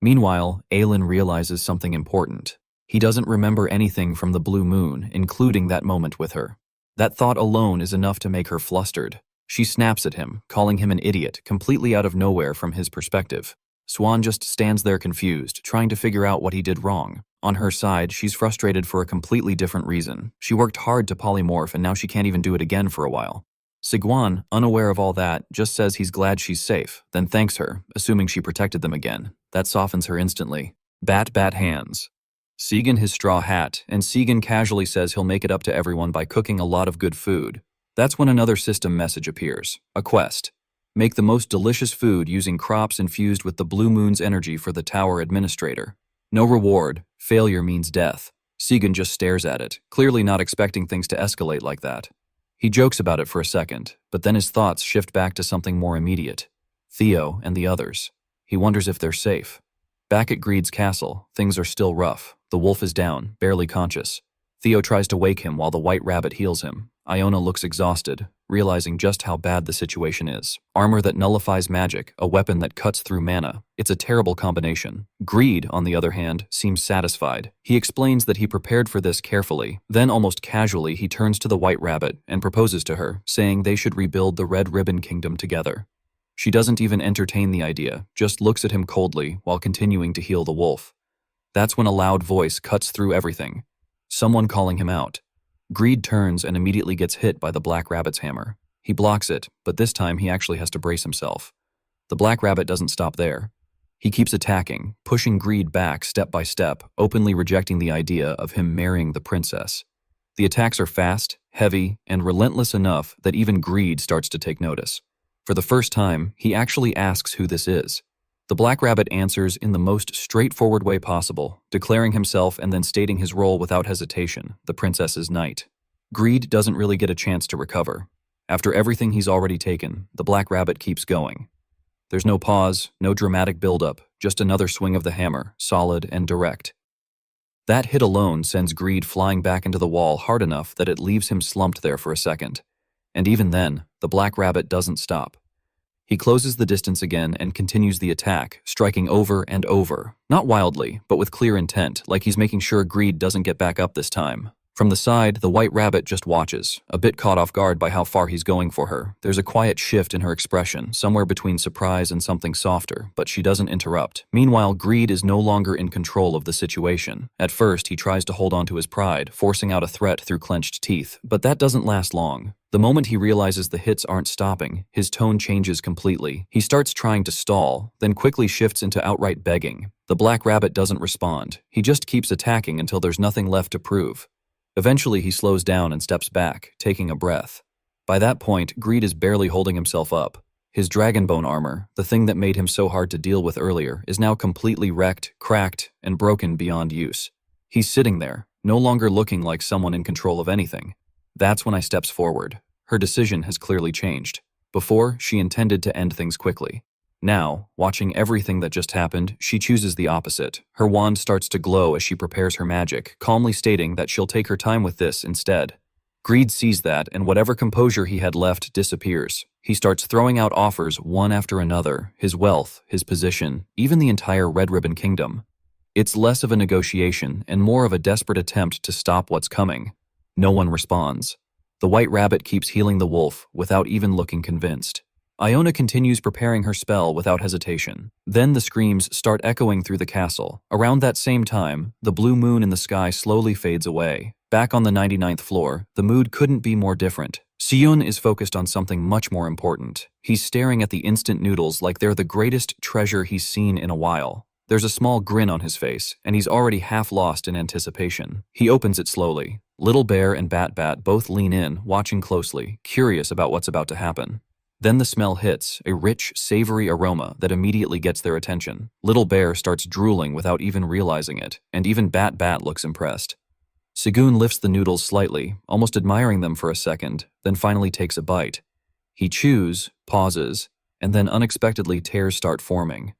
Meanwhile, Aylin realizes something important. He doesn't remember anything from the blue moon, including that moment with her. That thought alone is enough to make her flustered. She snaps at him, calling him an idiot, completely out of nowhere from his perspective. Swan just stands there confused, trying to figure out what he did wrong. On her side, she's frustrated for a completely different reason. She worked hard to polymorph and now she can't even do it again for a while. Sigwan, unaware of all that, just says he's glad she's safe, then thanks her, assuming she protected them again. That softens her instantly. Bat hands. Sigun his straw hat, and Sigun casually says he'll make it up to everyone by cooking a lot of good food. That's when another system message appears. A quest. Make the most delicious food using crops infused with the blue moon's energy for the tower administrator. No reward. Failure means death. Sigun just stares at it, clearly not expecting things to escalate like that. He jokes about it for a second, but then his thoughts shift back to something more immediate. Theo and the others. He wonders if they're safe. Back at Greed's castle, things are still rough. The wolf is down, barely conscious. Theo tries to wake him while the white rabbit heals him. Iona looks exhausted, realizing just how bad the situation is. Armor that nullifies magic, a weapon that cuts through mana. It's a terrible combination. Greed, on the other hand, seems satisfied. He explains that he prepared for this carefully. Then, almost casually, he turns to the white rabbit and proposes to her, saying they should rebuild the Red Ribbon Kingdom together. She doesn't even entertain the idea, just looks at him coldly while continuing to heal the wolf. That's when a loud voice cuts through everything. Someone calling him out. Greed turns and immediately gets hit by the black rabbit's hammer. He blocks it, but this time he actually has to brace himself. The black rabbit doesn't stop there. He keeps attacking, pushing Greed back step by step, openly rejecting the idea of him marrying the princess. The attacks are fast, heavy, and relentless enough that even Greed starts to take notice. For the first time, he actually asks who this is. The black rabbit answers in the most straightforward way possible, declaring himself and then stating his role without hesitation, the princess's knight. Greed doesn't really get a chance to recover. After everything he's already taken, the black rabbit keeps going. There's no pause, no dramatic buildup, just another swing of the hammer, solid and direct. That hit alone sends Greed flying back into the wall hard enough that it leaves him slumped there for a second. And even then, the black rabbit doesn't stop. He closes the distance again and continues the attack, striking over and over. Not wildly, but with clear intent, like he's making sure Greed doesn't get back up this time. From the side, the white rabbit just watches, a bit caught off guard by how far he's going for her. There's a quiet shift in her expression, somewhere between surprise and something softer, but she doesn't interrupt. Meanwhile, Greed is no longer in control of the situation. At first, he tries to hold on to his pride, forcing out a threat through clenched teeth, but that doesn't last long. The moment he realizes the hits aren't stopping, his tone changes completely. He starts trying to stall, then quickly shifts into outright begging. The black rabbit doesn't respond. He just keeps attacking until there's nothing left to prove. Eventually, he slows down and steps back, taking a breath. By that point, Greed is barely holding himself up. His dragonbone armor, the thing that made him so hard to deal with earlier, is now completely wrecked, cracked, and broken beyond use. He's sitting there, no longer looking like someone in control of anything. That's when I steps forward. Her decision has clearly changed. Before, she intended to end things quickly. Now, watching everything that just happened, she chooses the opposite. Her wand starts to glow as she prepares her magic, calmly stating that she'll take her time with this instead. Greed sees that, and whatever composure he had left disappears. He starts throwing out offers one after another, his wealth, his position, even the entire Red Ribbon Kingdom. It's less of a negotiation and more of a desperate attempt to stop what's coming. No one responds. The white rabbit keeps healing the wolf without even looking convinced. Iona continues preparing her spell without hesitation. Then the screams start echoing through the castle. Around that same time, the blue moon in the sky slowly fades away. Back on the 99th floor, the mood couldn't be more different. Siyun is focused on something much more important. He's staring at the instant noodles like they're the greatest treasure he's seen in a while. There's a small grin on his face, and he's already half lost in anticipation. He opens it slowly. Little Bear and Bat Bat both lean in, watching closely, curious about what's about to happen. Then the smell hits, a rich, savory aroma that immediately gets their attention. Little Bear starts drooling without even realizing it, and even Bat Bat looks impressed. Sigun lifts the noodles slightly, almost admiring them for a second, then finally takes a bite. He chews, pauses, and then unexpectedly tears start forming.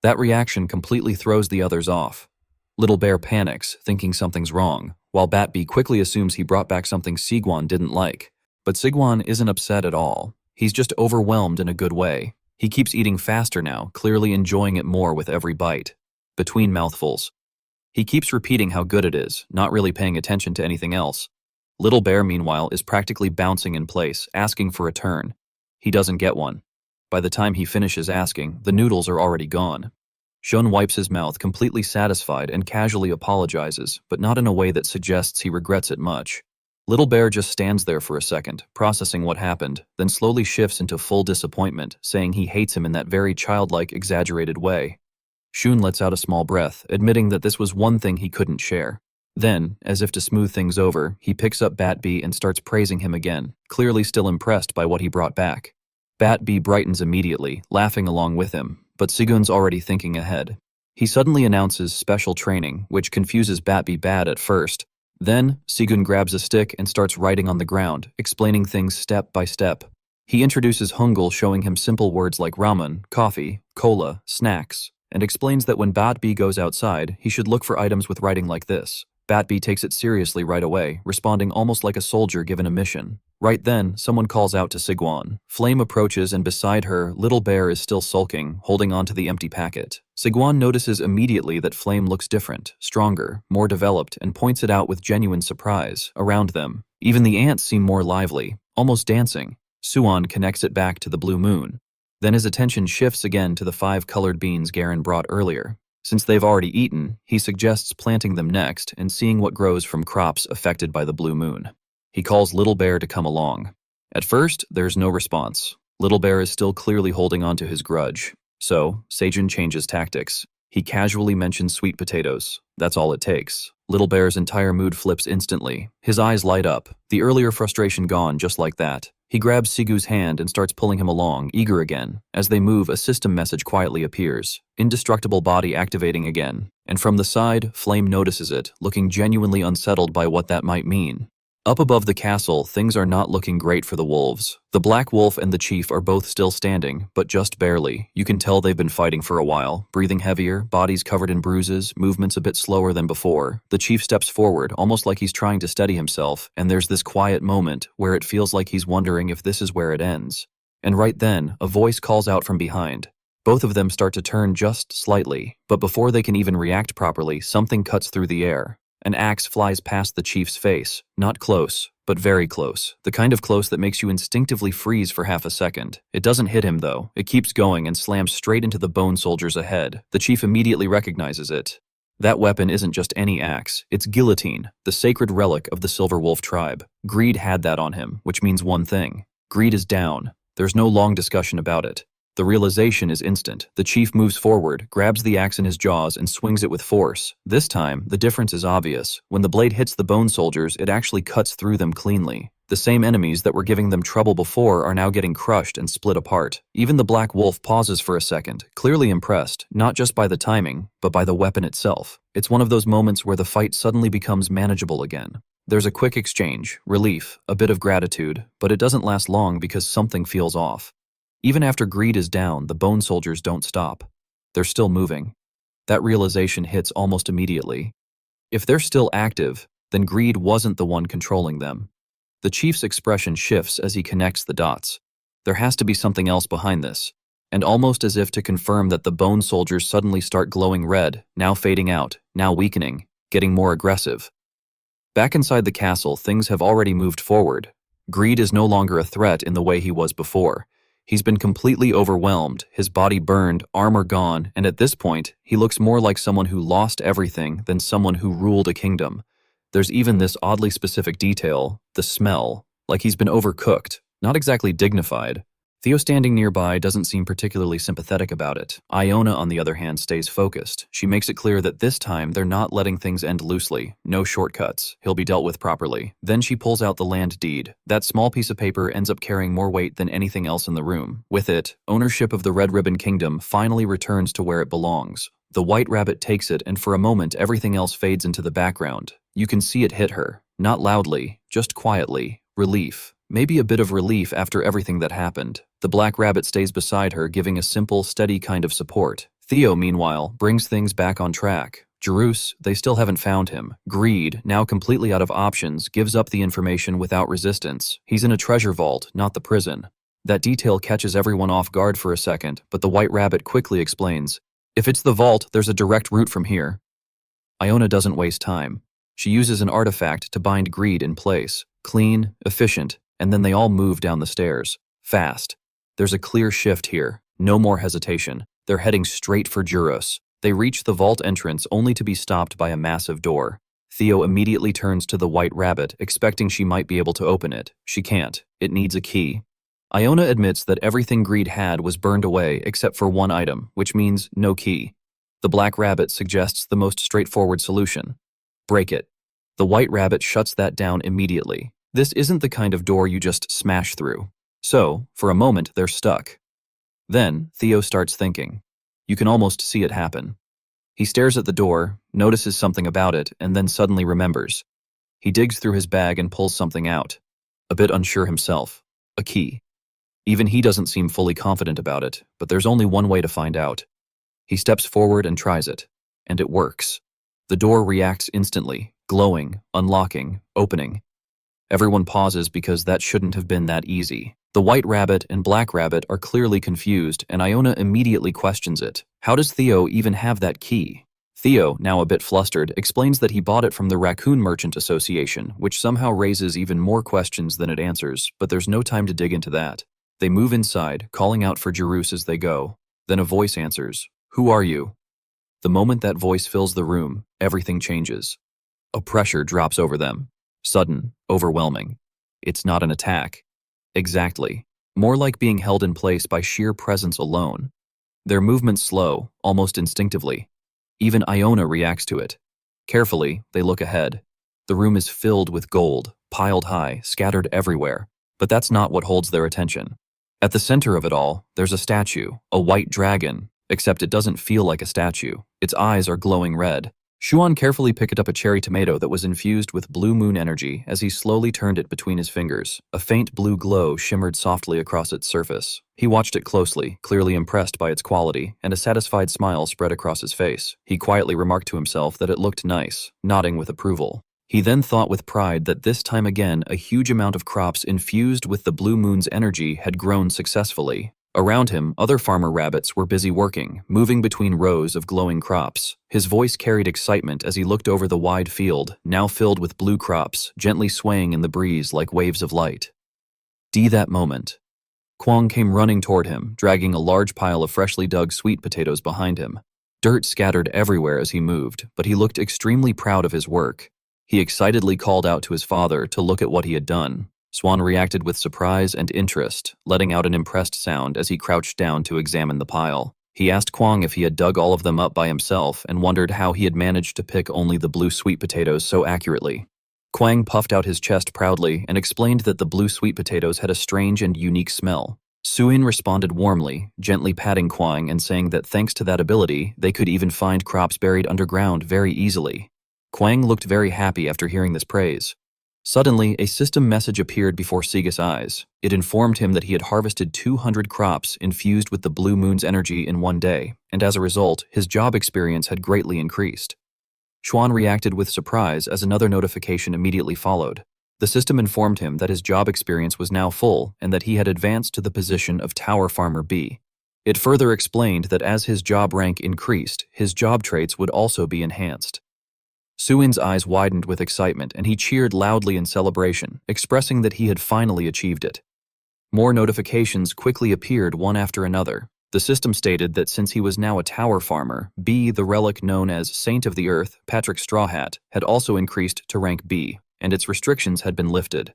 That reaction completely throws the others off. Little Bear panics, thinking something's wrong, while Bat Bee quickly assumes he brought back something Sigwan didn't like. But Sigwan isn't upset at all. He's just overwhelmed in a good way. He keeps eating faster now, clearly enjoying it more with every bite. Between mouthfuls. He keeps repeating how good it is, not really paying attention to anything else. Little Bear, meanwhile, is practically bouncing in place, asking for a turn. He doesn't get one. By the time he finishes asking, the noodles are already gone. Shun wipes his mouth, completely satisfied, and casually apologizes, but not in a way that suggests he regrets it much. Little Bear just stands there for a second, processing what happened, then slowly shifts into full disappointment, saying he hates him in that very childlike, exaggerated way. Shun lets out a small breath, admitting that this was one thing he couldn't share. Then, as if to smooth things over, he picks up Bat Bee and starts praising him again, clearly still impressed by what he brought back. Bat Bee brightens immediately, laughing along with him, but Sigun's already thinking ahead. He suddenly announces special training, which confuses Bat Bee bad at first. Then, Sigun grabs a stick and starts writing on the ground, explaining things step by step. He introduces Hungul, showing him simple words like ramen, coffee, cola, snacks, and explains that when Bat Bee goes outside, he should look for items with writing like this. Bat Bee takes it seriously right away, responding almost like a soldier given a mission. Right then, someone calls out to Sigwan. Flame approaches, and beside her, Little Bear is still sulking, holding onto the empty packet. Sigwan notices immediately that Flame looks different, stronger, more developed, and points it out with genuine surprise. Around them, even the ants seem more lively, almost dancing. Suan connects it back to the blue moon. Then his attention shifts again to the 5 colored beans Garen brought earlier. Since they've already eaten, he suggests planting them next and seeing what grows from crops affected by the blue moon. He calls Little Bear to come along. At first, there's no response. Little Bear is still clearly holding on to his grudge. So, Seijun changes tactics. He casually mentions sweet potatoes. That's all it takes. Little Bear's entire mood flips instantly. His eyes light up, the earlier frustration gone just like that. He grabs Sigu's hand and starts pulling him along, eager again. As they move, a system message quietly appears. Indestructible body activating again. And from the side, Flame notices it, looking genuinely unsettled by what that might mean. Up above the castle, things are not looking great for the wolves. The Black Wolf and the Chief are both still standing, but just barely. You can tell they've been fighting for a while, breathing heavier, bodies covered in bruises, movements a bit slower than before. The Chief steps forward, almost like he's trying to steady himself, and there's this quiet moment where it feels like he's wondering if this is where it ends. And right then, a voice calls out from behind. Both of them start to turn just slightly, but before they can even react properly, something cuts through the air. An axe flies past the chief's face, not close, but very close, the kind of close that makes you instinctively freeze for half a second. It doesn't hit him though, it keeps going and slams straight into the bone soldier's ahead. The chief immediately recognizes it. That weapon isn't just any axe, it's guillotine, the sacred relic of the Silver Wolf tribe. Greed had that on him, which means one thing. Greed is down. There's no long discussion about it. The realization is instant. The chief moves forward, grabs the axe in his jaws, and swings it with force. This time, the difference is obvious. When the blade hits the bone soldiers, it actually cuts through them cleanly. The same enemies that were giving them trouble before are now getting crushed and split apart. Even the Black Wolf pauses for a second, clearly impressed, not just by the timing, but by the weapon itself. It's one of those moments where the fight suddenly becomes manageable again. There's a quick exchange, relief, a bit of gratitude, but it doesn't last long because something feels off. Even after Greed is down, the bone soldiers don't stop. They're still moving. That realization hits almost immediately. If they're still active, then Greed wasn't the one controlling them. The chief's expression shifts as he connects the dots. There has to be something else behind this. And almost as if to confirm that the bone soldiers suddenly start glowing red, now fading out, now weakening, getting more aggressive. Back inside the castle, things have already moved forward. Greed is no longer a threat in the way he was before. He's been completely overwhelmed, his body burned, armor gone, and at this point, he looks more like someone who lost everything than someone who ruled a kingdom. There's even this oddly specific detail, the smell, like he's been overcooked, not exactly dignified. Theo standing nearby doesn't seem particularly sympathetic about it. Iona, on the other hand, stays focused. She makes it clear that this time they're not letting things end loosely. No shortcuts. He'll be dealt with properly. Then she pulls out the land deed. That small piece of paper ends up carrying more weight than anything else in the room. With it, ownership of the Red Ribbon Kingdom finally returns to where it belongs. The White Rabbit takes it, and for a moment everything else fades into the background. You can see it hit her. Not loudly, just quietly. Relief. Maybe a bit of relief after everything that happened. The Black Rabbit stays beside her, giving a simple, steady kind of support. Theo, meanwhile, brings things back on track. Jerus, they still haven't found him. Greed, now completely out of options, gives up the information without resistance. He's in a treasure vault, not the prison. That detail catches everyone off guard for a second, but the White Rabbit quickly explains, "If it's the vault, there's a direct route from here." Iona doesn't waste time. She uses an artifact to bind Greed in place. Clean, efficient, and then they all move down the stairs. Fast. There's a clear shift here. No more hesitation. They're heading straight for Juros. They reach the vault entrance only to be stopped by a massive door. Theo immediately turns to the White Rabbit, expecting she might be able to open it. She can't. It needs a key. Iona admits that everything Greed had was burned away except for one item, which means no key. The Black Rabbit suggests the most straightforward solution. Break it. The White Rabbit shuts that down immediately. This isn't the kind of door you just smash through. So, for a moment, they're stuck. Then, Theo starts thinking. You can almost see it happen. He stares at the door, notices something about it, and then suddenly remembers. He digs through his bag and pulls something out. A bit unsure himself. A key. Even he doesn't seem fully confident about it, but there's only one way to find out. He steps forward and tries it. And it works. The door reacts instantly, glowing, unlocking, opening. Everyone pauses because that shouldn't have been that easy. The White Rabbit and Black Rabbit are clearly confused, and Iona immediately questions it. How does Theo even have that key? Theo, now a bit flustered, explains that he bought it from the Raccoon Merchant Association, which somehow raises even more questions than it answers, but there's no time to dig into that. They move inside, calling out for Jerus as they go. Then a voice answers, "Who are you?" The moment that voice fills the room, everything changes. A pressure drops over them. Sudden, overwhelming. It's not an attack. Exactly. More like being held in place by sheer presence alone. Their movements slow, almost instinctively. Even Iona reacts to it. Carefully, they look ahead. The room is filled with gold, piled high, scattered everywhere. But that's not what holds their attention. At the center of it all, there's a statue, a white dragon, except it doesn't feel like a statue. Its eyes are glowing red. Shuan carefully picked up a cherry tomato that was infused with blue moon energy as he slowly turned it between his fingers. A faint blue glow shimmered softly across its surface. He watched it closely, clearly impressed by its quality, and a satisfied smile spread across his face. He quietly remarked to himself that it looked nice, nodding with approval. He then thought with pride that this time again a huge amount of crops infused with the blue moon's energy had grown successfully. Around him, other farmer rabbits were busy working, moving between rows of glowing crops. His voice carried excitement as he looked over the wide field, now filled with blue crops, gently swaying in the breeze like waves of light. That moment. Kwang came running toward him, dragging a large pile of freshly dug sweet potatoes behind him. Dirt scattered everywhere as he moved, but he looked extremely proud of his work. He excitedly called out to his father to look at what he had done. Swan reacted with surprise and interest, letting out an impressed sound as he crouched down to examine the pile. He asked Kwang if he had dug all of them up by himself and wondered how he had managed to pick only the blue sweet potatoes so accurately. Kwang puffed out his chest proudly and explained that the blue sweet potatoes had a strange and unique smell. Suin responded warmly, gently patting Kwang and saying that thanks to that ability, they could even find crops buried underground very easily. Kwang looked very happy after hearing this praise. Suddenly, a system message appeared before Siga's eyes. It informed him that he had harvested 200 crops infused with the blue moon's energy in one day, and as a result, his job experience had greatly increased. Xuan reacted with surprise as another notification immediately followed. The system informed him that his job experience was now full and that he had advanced to the position of Tower Farmer B. It further explained that as his job rank increased, his job traits would also be enhanced. Suin's eyes widened with excitement and he cheered loudly in celebration, expressing that he had finally achieved it. More notifications quickly appeared one after another. The system stated that since he was now a tower farmer, B, the relic known as Saint of the Earth, Patrick Straw Hat, had also increased to rank B, and its restrictions had been lifted.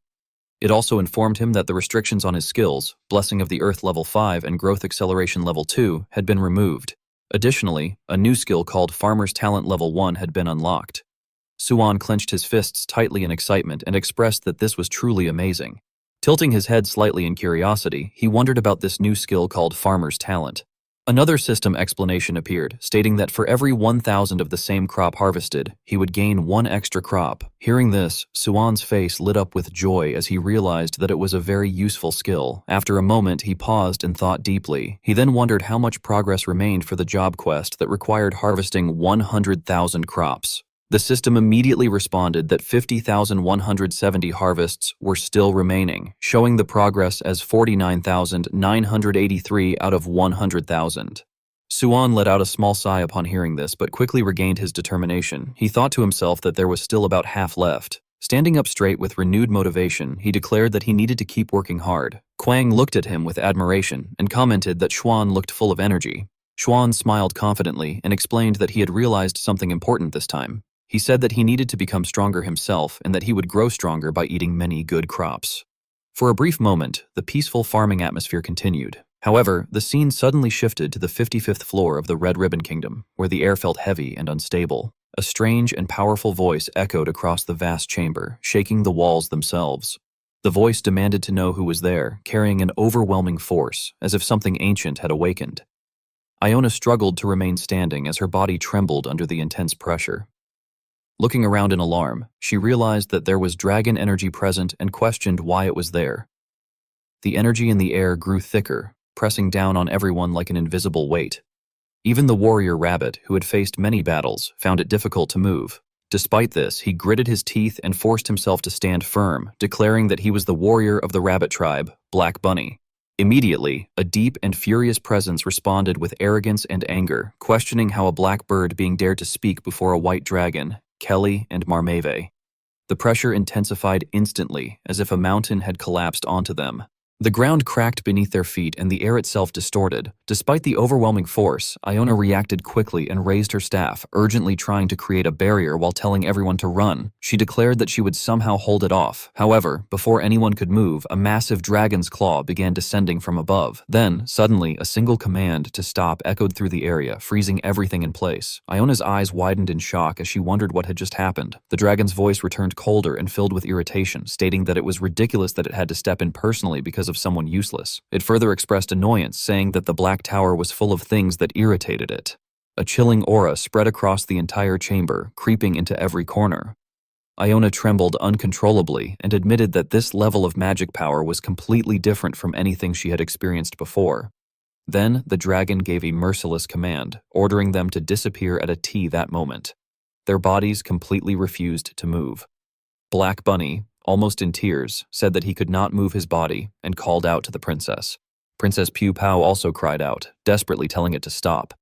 It also informed him that the restrictions on his skills, Blessing of the Earth level 5 and Growth Acceleration level 2, had been removed. Additionally, a new skill called Farmer's Talent level 1 had been unlocked. Suan clenched his fists tightly in excitement and expressed that this was truly amazing. Tilting his head slightly in curiosity, he wondered about this new skill called Farmer's Talent. Another system explanation appeared, stating that for every 1,000 of the same crop harvested, he would gain 1 extra crop. Hearing this, Suan's face lit up with joy as he realized that it was a very useful skill. After a moment, he paused and thought deeply. He then wondered how much progress remained for the job quest that required harvesting 100,000 crops. The system immediately responded that 50,170 harvests were still remaining, showing the progress as 49,983 out of 100,000. Suan let out a small sigh upon hearing this, but quickly regained his determination. He thought to himself that there was still about half left. Standing up straight with renewed motivation, he declared that he needed to keep working hard. Kwang looked at him with admiration and commented that Xuan looked full of energy. Xuan smiled confidently and explained that he had realized something important this time. He said that he needed to become stronger himself and that he would grow stronger by eating many good crops. For a brief moment, the peaceful farming atmosphere continued. However, the scene suddenly shifted to the 55th floor of the Red Ribbon Kingdom, where the air felt heavy and unstable. A strange and powerful voice echoed across the vast chamber, shaking the walls themselves. The voice demanded to know who was there, carrying an overwhelming force, as if something ancient had awakened. Iona struggled to remain standing as her body trembled under the intense pressure. Looking around in alarm, she realized that there was dragon energy present and questioned why it was there. The energy in the air grew thicker, pressing down on everyone like an invisible weight. Even the warrior rabbit, who had faced many battles, found it difficult to move. Despite this, he gritted his teeth and forced himself to stand firm, declaring that he was the warrior of the rabbit tribe, Black Bunny. Immediately, a deep and furious presence responded with arrogance and anger, questioning how a black bird being dared to speak before a white dragon, Kelly and Marmave. The pressure intensified instantly, as if a mountain had collapsed onto them. The ground cracked beneath their feet and the air itself distorted. Despite the overwhelming force, Iona reacted quickly and raised her staff, urgently trying to create a barrier while telling everyone to run. She declared that she would somehow hold it off. However, before anyone could move, a massive dragon's claw began descending from above. Then, suddenly, a single command to stop echoed through the area, freezing everything in place. Iona's eyes widened in shock as she wondered what had just happened. The dragon's voice returned colder and filled with irritation, stating that it was ridiculous that it had to step in personally because of someone useless. It further expressed annoyance, saying that the Black Tower was full of things that irritated it. A chilling aura spread across the entire chamber, creeping into every corner. Iona trembled uncontrollably and admitted that this level of magic power was completely different from anything she had experienced before. Then, the dragon gave a merciless command, ordering them to disappear at a T that moment. Their bodies completely refused to move. Black Bunny, almost in tears, said that he could not move his body and called out to the princess. Princess Pew Pow also cried out, desperately telling it to stop.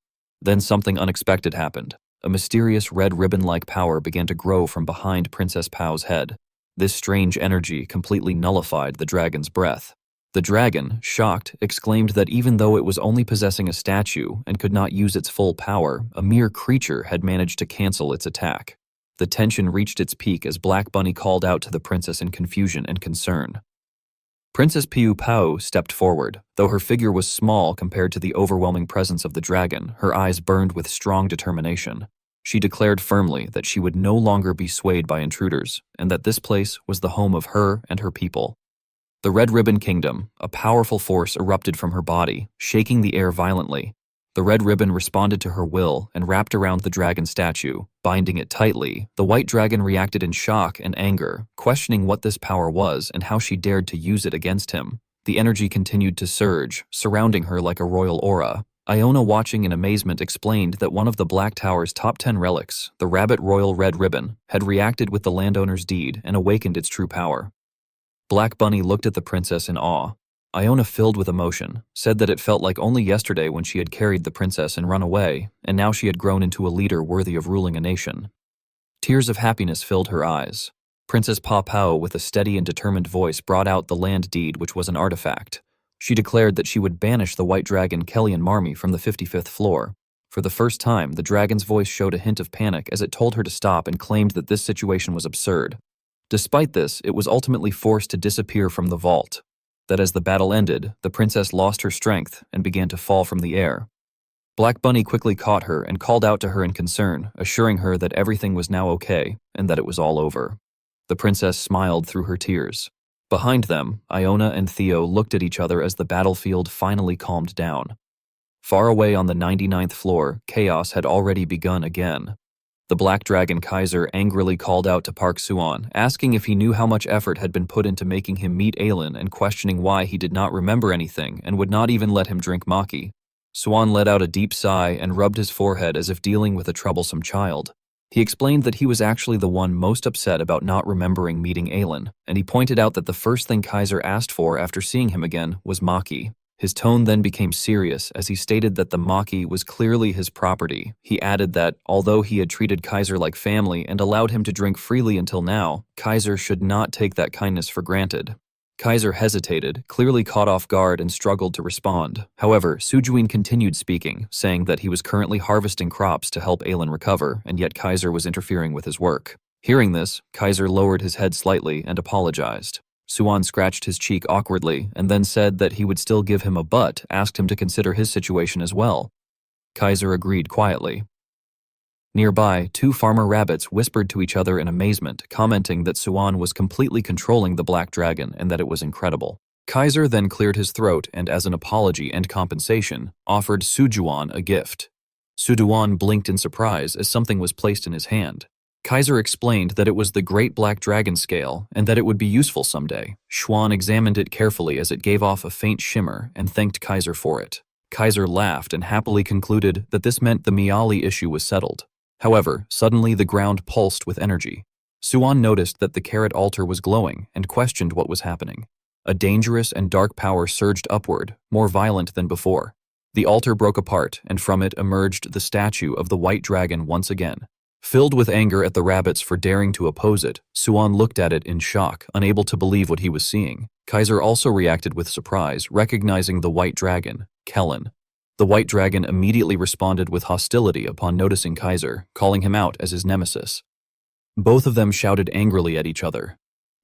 Then something unexpected happened. A mysterious red ribbon-like power began to grow from behind Princess Pow's head. This strange energy completely nullified the dragon's breath. The dragon, shocked, exclaimed that even though it was only possessing a statue and could not use its full power, a mere creature had managed to cancel its attack. The tension reached its peak as Black Bunny called out to the princess in confusion and concern. Princess Pew Pow stepped forward. Though her figure was small compared to the overwhelming presence of the dragon, her eyes burned with strong determination. She declared firmly that she would no longer be swayed by intruders, and that this place was the home of her and her people. The Red Ribbon Kingdom, a powerful force erupted from her body, shaking the air violently. The red ribbon responded to her will and wrapped around the dragon statue, binding it tightly. The white dragon reacted in shock and anger, questioning what this power was and how she dared to use it against him. The energy continued to surge, surrounding her like a royal aura. Iona, watching in amazement, explained that one of the Black Tower's top 10 relics, the Rabbit Royal Red Ribbon, had reacted with the landowner's deed and awakened its true power. Black Bunny looked at the princess in awe. Iona, filled with emotion, said that it felt like only yesterday when she had carried the princess and run away, and now she had grown into a leader worthy of ruling a nation. Tears of happiness filled her eyes. Princess Pa Pow, with a steady and determined voice, brought out the land deed, which was an artifact. She declared that she would banish the white dragon Kelly and Marmee from the 55th floor. For the first time, the dragon's voice showed a hint of panic as it told her to stop and claimed that this situation was absurd. Despite this, it was ultimately forced to disappear from the vault. That as the battle ended, the princess lost her strength and began to fall from the air. Black Bunny quickly caught her and called out to her in concern, assuring her that everything was now okay and that it was all over. The princess smiled through her tears. Behind them, Iona and Theo looked at each other as the battlefield finally calmed down. Far away on the 99th floor, chaos had already begun again. The Black Dragon Kaiser angrily called out to Park Suan, asking if he knew how much effort had been put into making him meet Aelin and questioning why he did not remember anything and would not even let him drink maki. Suan let out a deep sigh and rubbed his forehead as if dealing with a troublesome child. He explained that he was actually the one most upset about not remembering meeting Aelin, and he pointed out that the first thing Kaiser asked for after seeing him again was maki. His tone then became serious as he stated that the maki was clearly his property. He added that, although he had treated Kaiser like family and allowed him to drink freely until now, Kaiser should not take that kindness for granted. Kaiser hesitated, clearly caught off guard, and struggled to respond. However, Sujuin continued speaking, saying that he was currently harvesting crops to help Aelin recover, and yet Kaiser was interfering with his work. Hearing this, Kaiser lowered his head slightly and apologized. Suan scratched his cheek awkwardly and then said that he would still give him a but asked him to consider his situation as well. Kaiser agreed quietly. Nearby, two farmer rabbits whispered to each other in amazement, commenting that Suan was completely controlling the Black Dragon and that it was incredible. Kaiser then cleared his throat and, as an apology and compensation, offered Sujuan a gift. Sujuan blinked in surprise as something was placed in his hand. Kaiser explained that it was the Great Black Dragon Scale and that it would be useful someday. Xuan examined it carefully as it gave off a faint shimmer and thanked Kaiser for it. Kaiser laughed and happily concluded that this meant the Miali issue was settled. However, suddenly the ground pulsed with energy. Suan noticed that the carrot altar was glowing and questioned what was happening. A dangerous and dark power surged upward, more violent than before. The altar broke apart, and from it emerged the statue of the white dragon once again. Filled with anger at the rabbits for daring to oppose it, Suan looked at it in shock, unable to believe what he was seeing. Kaiser also reacted with surprise, recognizing the white dragon, Kellen. The white dragon immediately responded with hostility upon noticing Kaiser, calling him out as his nemesis. Both of them shouted angrily at each other.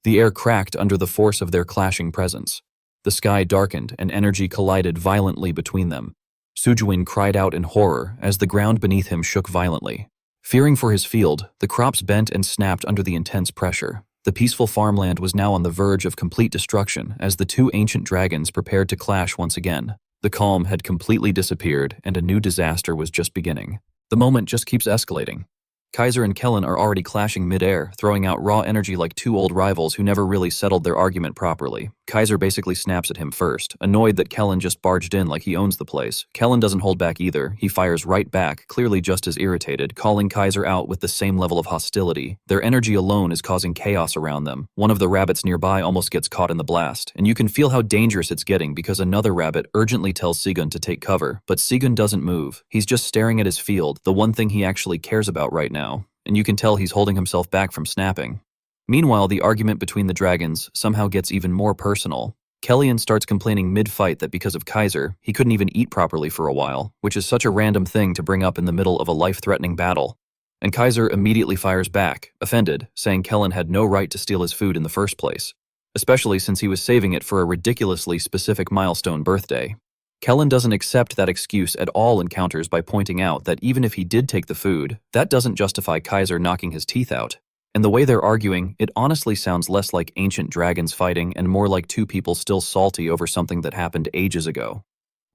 The air cracked under the force of their clashing presence. The sky darkened and energy collided violently between them. Sujuin cried out in horror as the ground beneath him shook violently. Fearing for his field, the crops bent and snapped under the intense pressure. The peaceful farmland was now on the verge of complete destruction as the two ancient dragons prepared to clash once again. The calm had completely disappeared and a new disaster was just beginning. The moment just keeps escalating. Kaiser and Kellen are already clashing mid-air, throwing out raw energy like two old rivals who never really settled their argument properly. Kaiser basically snaps at him first, annoyed that Kellen just barged in like he owns the place. Kellen doesn't hold back either. He fires right back, clearly just as irritated, calling Kaiser out with the same level of hostility. Their energy alone is causing chaos around them. One of the rabbits nearby almost gets caught in the blast, and you can feel how dangerous it's getting because another rabbit urgently tells Sigun to take cover. But Sigun doesn't move. He's just staring at his field, the one thing he actually cares about right now. And you can tell he's holding himself back from snapping. Meanwhile, the argument between the dragons somehow gets even more personal. Kellyan starts complaining mid-fight that because of Kaiser, he couldn't even eat properly for a while, which is such a random thing to bring up in the middle of a life-threatening battle. And Kaiser immediately fires back, offended, saying Kellen had no right to steal his food in the first place, especially since he was saving it for a ridiculously specific milestone birthday. Kellen doesn't accept that excuse at all and counters by pointing out that even if he did take the food, that doesn't justify Kaiser knocking his teeth out. And the way they're arguing, it honestly sounds less like ancient dragons fighting and more like two people still salty over something that happened ages ago.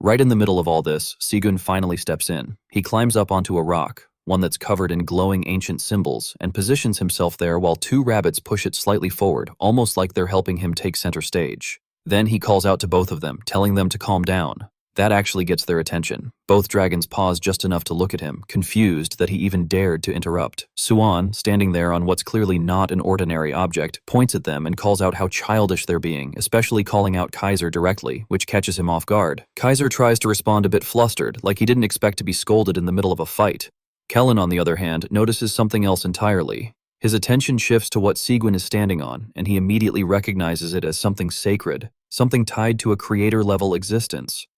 Right in the middle of all this, Sigun finally steps in. He climbs up onto a rock, one that's covered in glowing ancient symbols, and positions himself there while two rabbits push it slightly forward, almost like they're helping him take center stage. Then he calls out to both of them, telling them to calm down. That actually gets their attention. Both dragons pause just enough to look at him, confused that he even dared to interrupt. Suan, standing there on what's clearly not an ordinary object, points at them and calls out how childish they're being, especially calling out Kaiser directly, which catches him off guard. Kaiser tries to respond a bit flustered, like he didn't expect to be scolded in the middle of a fight. Kellen, on the other hand, notices something else entirely. His attention shifts to what Sigun is standing on, and he immediately recognizes it as something sacred, something tied to a creator-level existence.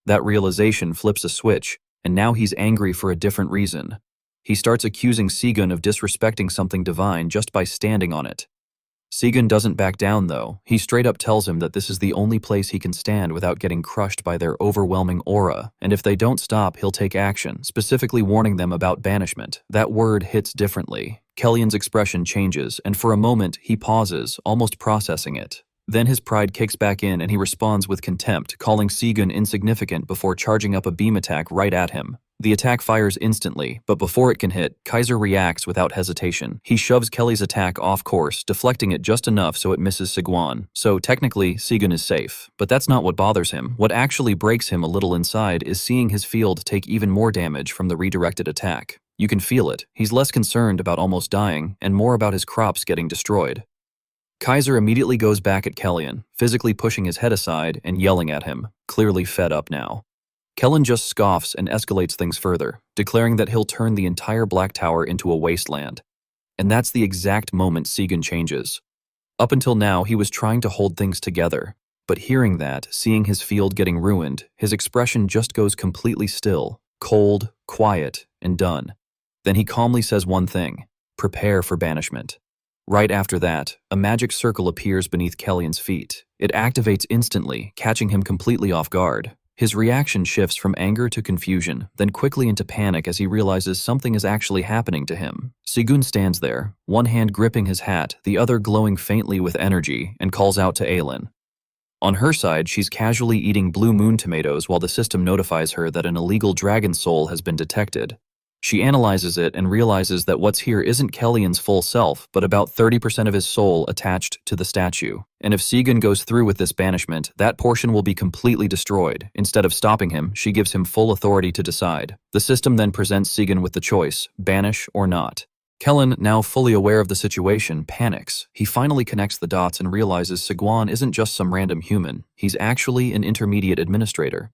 That realization flips a switch, and now he's angry for a different reason. He starts accusing Sigun of disrespecting something divine just by standing on it. Sigun doesn't back down, though. He straight up tells him that this is the only place he can stand without getting crushed by their overwhelming aura, and if they don't stop, he'll take action, specifically warning them about banishment. That word hits differently. Kellyan's expression changes, and for a moment, he pauses, almost processing it. Then his pride kicks back in and he responds with contempt, calling Sigun insignificant before charging up a beam attack right at him. The attack fires instantly, but before it can hit, Kaiser reacts without hesitation. He shoves Kelly's attack off course, deflecting it just enough so it misses Sigwan. So technically, Sigun is safe. But that's not what bothers him. What actually breaks him a little inside is seeing his field take even more damage from the redirected attack. You can feel it. He's less concerned about almost dying, and more about his crops getting destroyed. Kaiser immediately goes back at Kellyan, physically pushing his head aside and yelling at him, clearly fed up now. Kellen just scoffs and escalates things further, declaring that he'll turn the entire Black Tower into a wasteland. And that's the exact moment Sigun changes. Up until now, he was trying to hold things together, but hearing that, seeing his field getting ruined, his expression just goes completely still, cold, quiet, and done. Then he calmly says one thing: prepare for banishment. Right after that, a magic circle appears beneath Kellyan's feet. It activates instantly, catching him completely off guard. His reaction shifts from anger to confusion, then quickly into panic as he realizes something is actually happening to him. Sigun stands there, one hand gripping his hat, the other glowing faintly with energy, and calls out to Aelin. On her side, she's casually eating blue moon tomatoes while the system notifies her that an illegal dragon soul has been detected. She analyzes it and realizes that what's here isn't Kellyan's full self, but about 30% of his soul attached to the statue. And if Sigun goes through with this banishment, that portion will be completely destroyed. Instead of stopping him, she gives him full authority to decide. The system then presents Sigun with the choice: banish or not. Kellen, now fully aware of the situation, panics. He finally connects the dots and realizes Sigwan isn't just some random human. He's actually an intermediate administrator.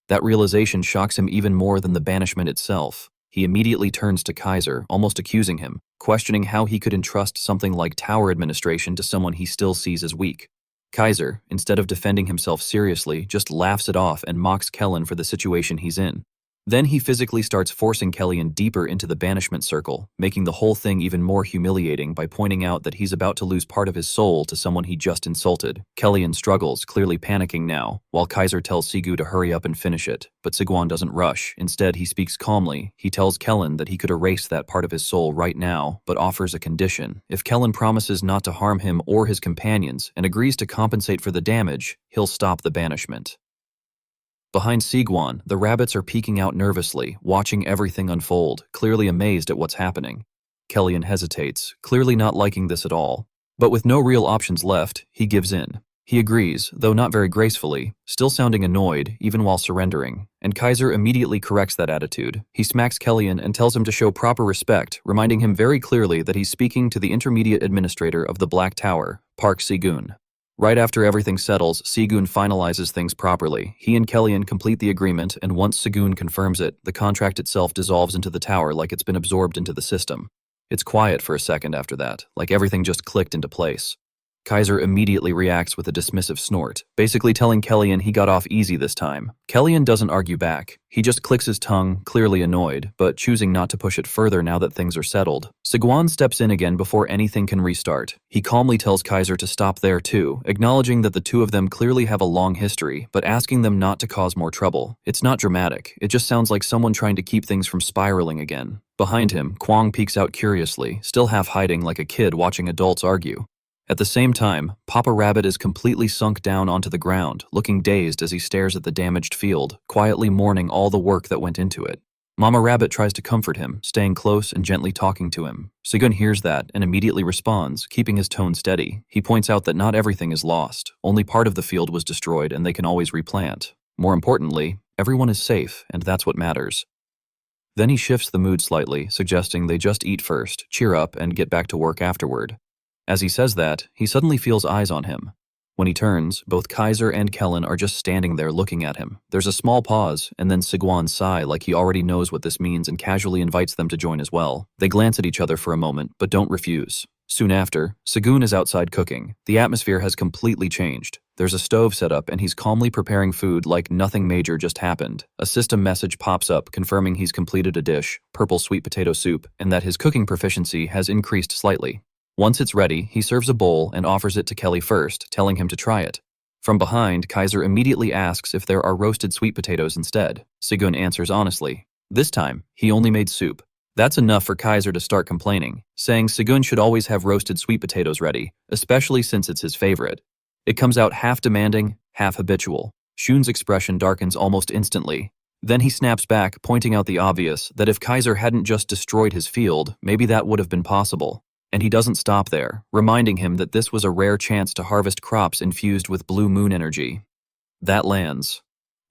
That realization shocks him even more than the banishment itself. He immediately turns to Kaiser, almost accusing him, questioning how he could entrust something like tower administration to someone he still sees as weak. Kaiser, instead of defending himself seriously, just laughs it off and mocks Kellen for the situation he's in. Then he physically starts forcing Kellyan deeper into the banishment circle, making the whole thing even more humiliating by pointing out that he's about to lose part of his soul to someone he just insulted. Kellyan struggles, clearly panicking now, while Kaiser tells Sigu to hurry up and finish it. But Sigwan doesn't rush. Instead, he speaks calmly. He tells Kellen that he could erase that part of his soul right now, but offers a condition. If Kellen promises not to harm him or his companions and agrees to compensate for the damage, he'll stop the banishment. Behind Sigwan, the rabbits are peeking out nervously, watching everything unfold, clearly amazed at what's happening. Kellyan hesitates, clearly not liking this at all. But with no real options left, he gives in. He agrees, though not very gracefully, still sounding annoyed even while surrendering, and Kaiser immediately corrects that attitude. He smacks Kellyan and tells him to show proper respect, reminding him very clearly that he's speaking to the intermediate administrator of the Black Tower, Park Si-gun. Right after everything settles, Si-gun finalizes things properly. He and Kellyan complete the agreement, and once Si-gun confirms it, the contract itself dissolves into the tower like it's been absorbed into the system. It's quiet for a second after that, like everything just clicked into place. Kaiser immediately reacts with a dismissive snort, basically telling Kellyan he got off easy this time. Kellyan doesn't argue back. He just clicks his tongue, clearly annoyed, but choosing not to push it further now that things are settled. Si-gun steps in again before anything can restart. He calmly tells Kaiser to stop there too, acknowledging that the two of them clearly have a long history, but asking them not to cause more trouble. It's not dramatic. It just sounds like someone trying to keep things from spiraling again. Behind him, Kwang peeks out curiously, still half hiding like a kid watching adults argue. At the same time, Papa Rabbit is completely sunk down onto the ground, looking dazed as he stares at the damaged field, quietly mourning all the work that went into it. Mama Rabbit tries to comfort him, staying close and gently talking to him. Si-gun hears that and immediately responds, keeping his tone steady. He points out that not everything is lost. Only part of the field was destroyed and they can always replant. More importantly, everyone is safe, and that's what matters. Then he shifts the mood slightly, suggesting they just eat first, cheer up, and get back to work afterward. As he says that, he suddenly feels eyes on him. When he turns, both Kaiser and Kellyan are just standing there looking at him. There's a small pause, and then Si-gun sighs like he already knows what this means and casually invites them to join as well. They glance at each other for a moment, but don't refuse. Soon after, Si-gun is outside cooking. The atmosphere has completely changed. There's a stove set up and he's calmly preparing food like nothing major just happened. A system message pops up confirming he's completed a dish, purple sweet potato soup, and that his cooking proficiency has increased slightly. Once it's ready, he serves a bowl and offers it to Kelly first, telling him to try it. From behind, Kaiser immediately asks if there are roasted sweet potatoes instead. Si-gun answers honestly. This time, he only made soup. That's enough for Kaiser to start complaining, saying Si-gun should always have roasted sweet potatoes ready, especially since it's his favorite. It comes out half demanding, half habitual. Shun's expression darkens almost instantly. Then he snaps back, pointing out the obvious, that if Kaiser hadn't just destroyed his field, maybe that would have been possible. And he doesn't stop there, reminding him that this was a rare chance to harvest crops infused with blue moon energy. That lands.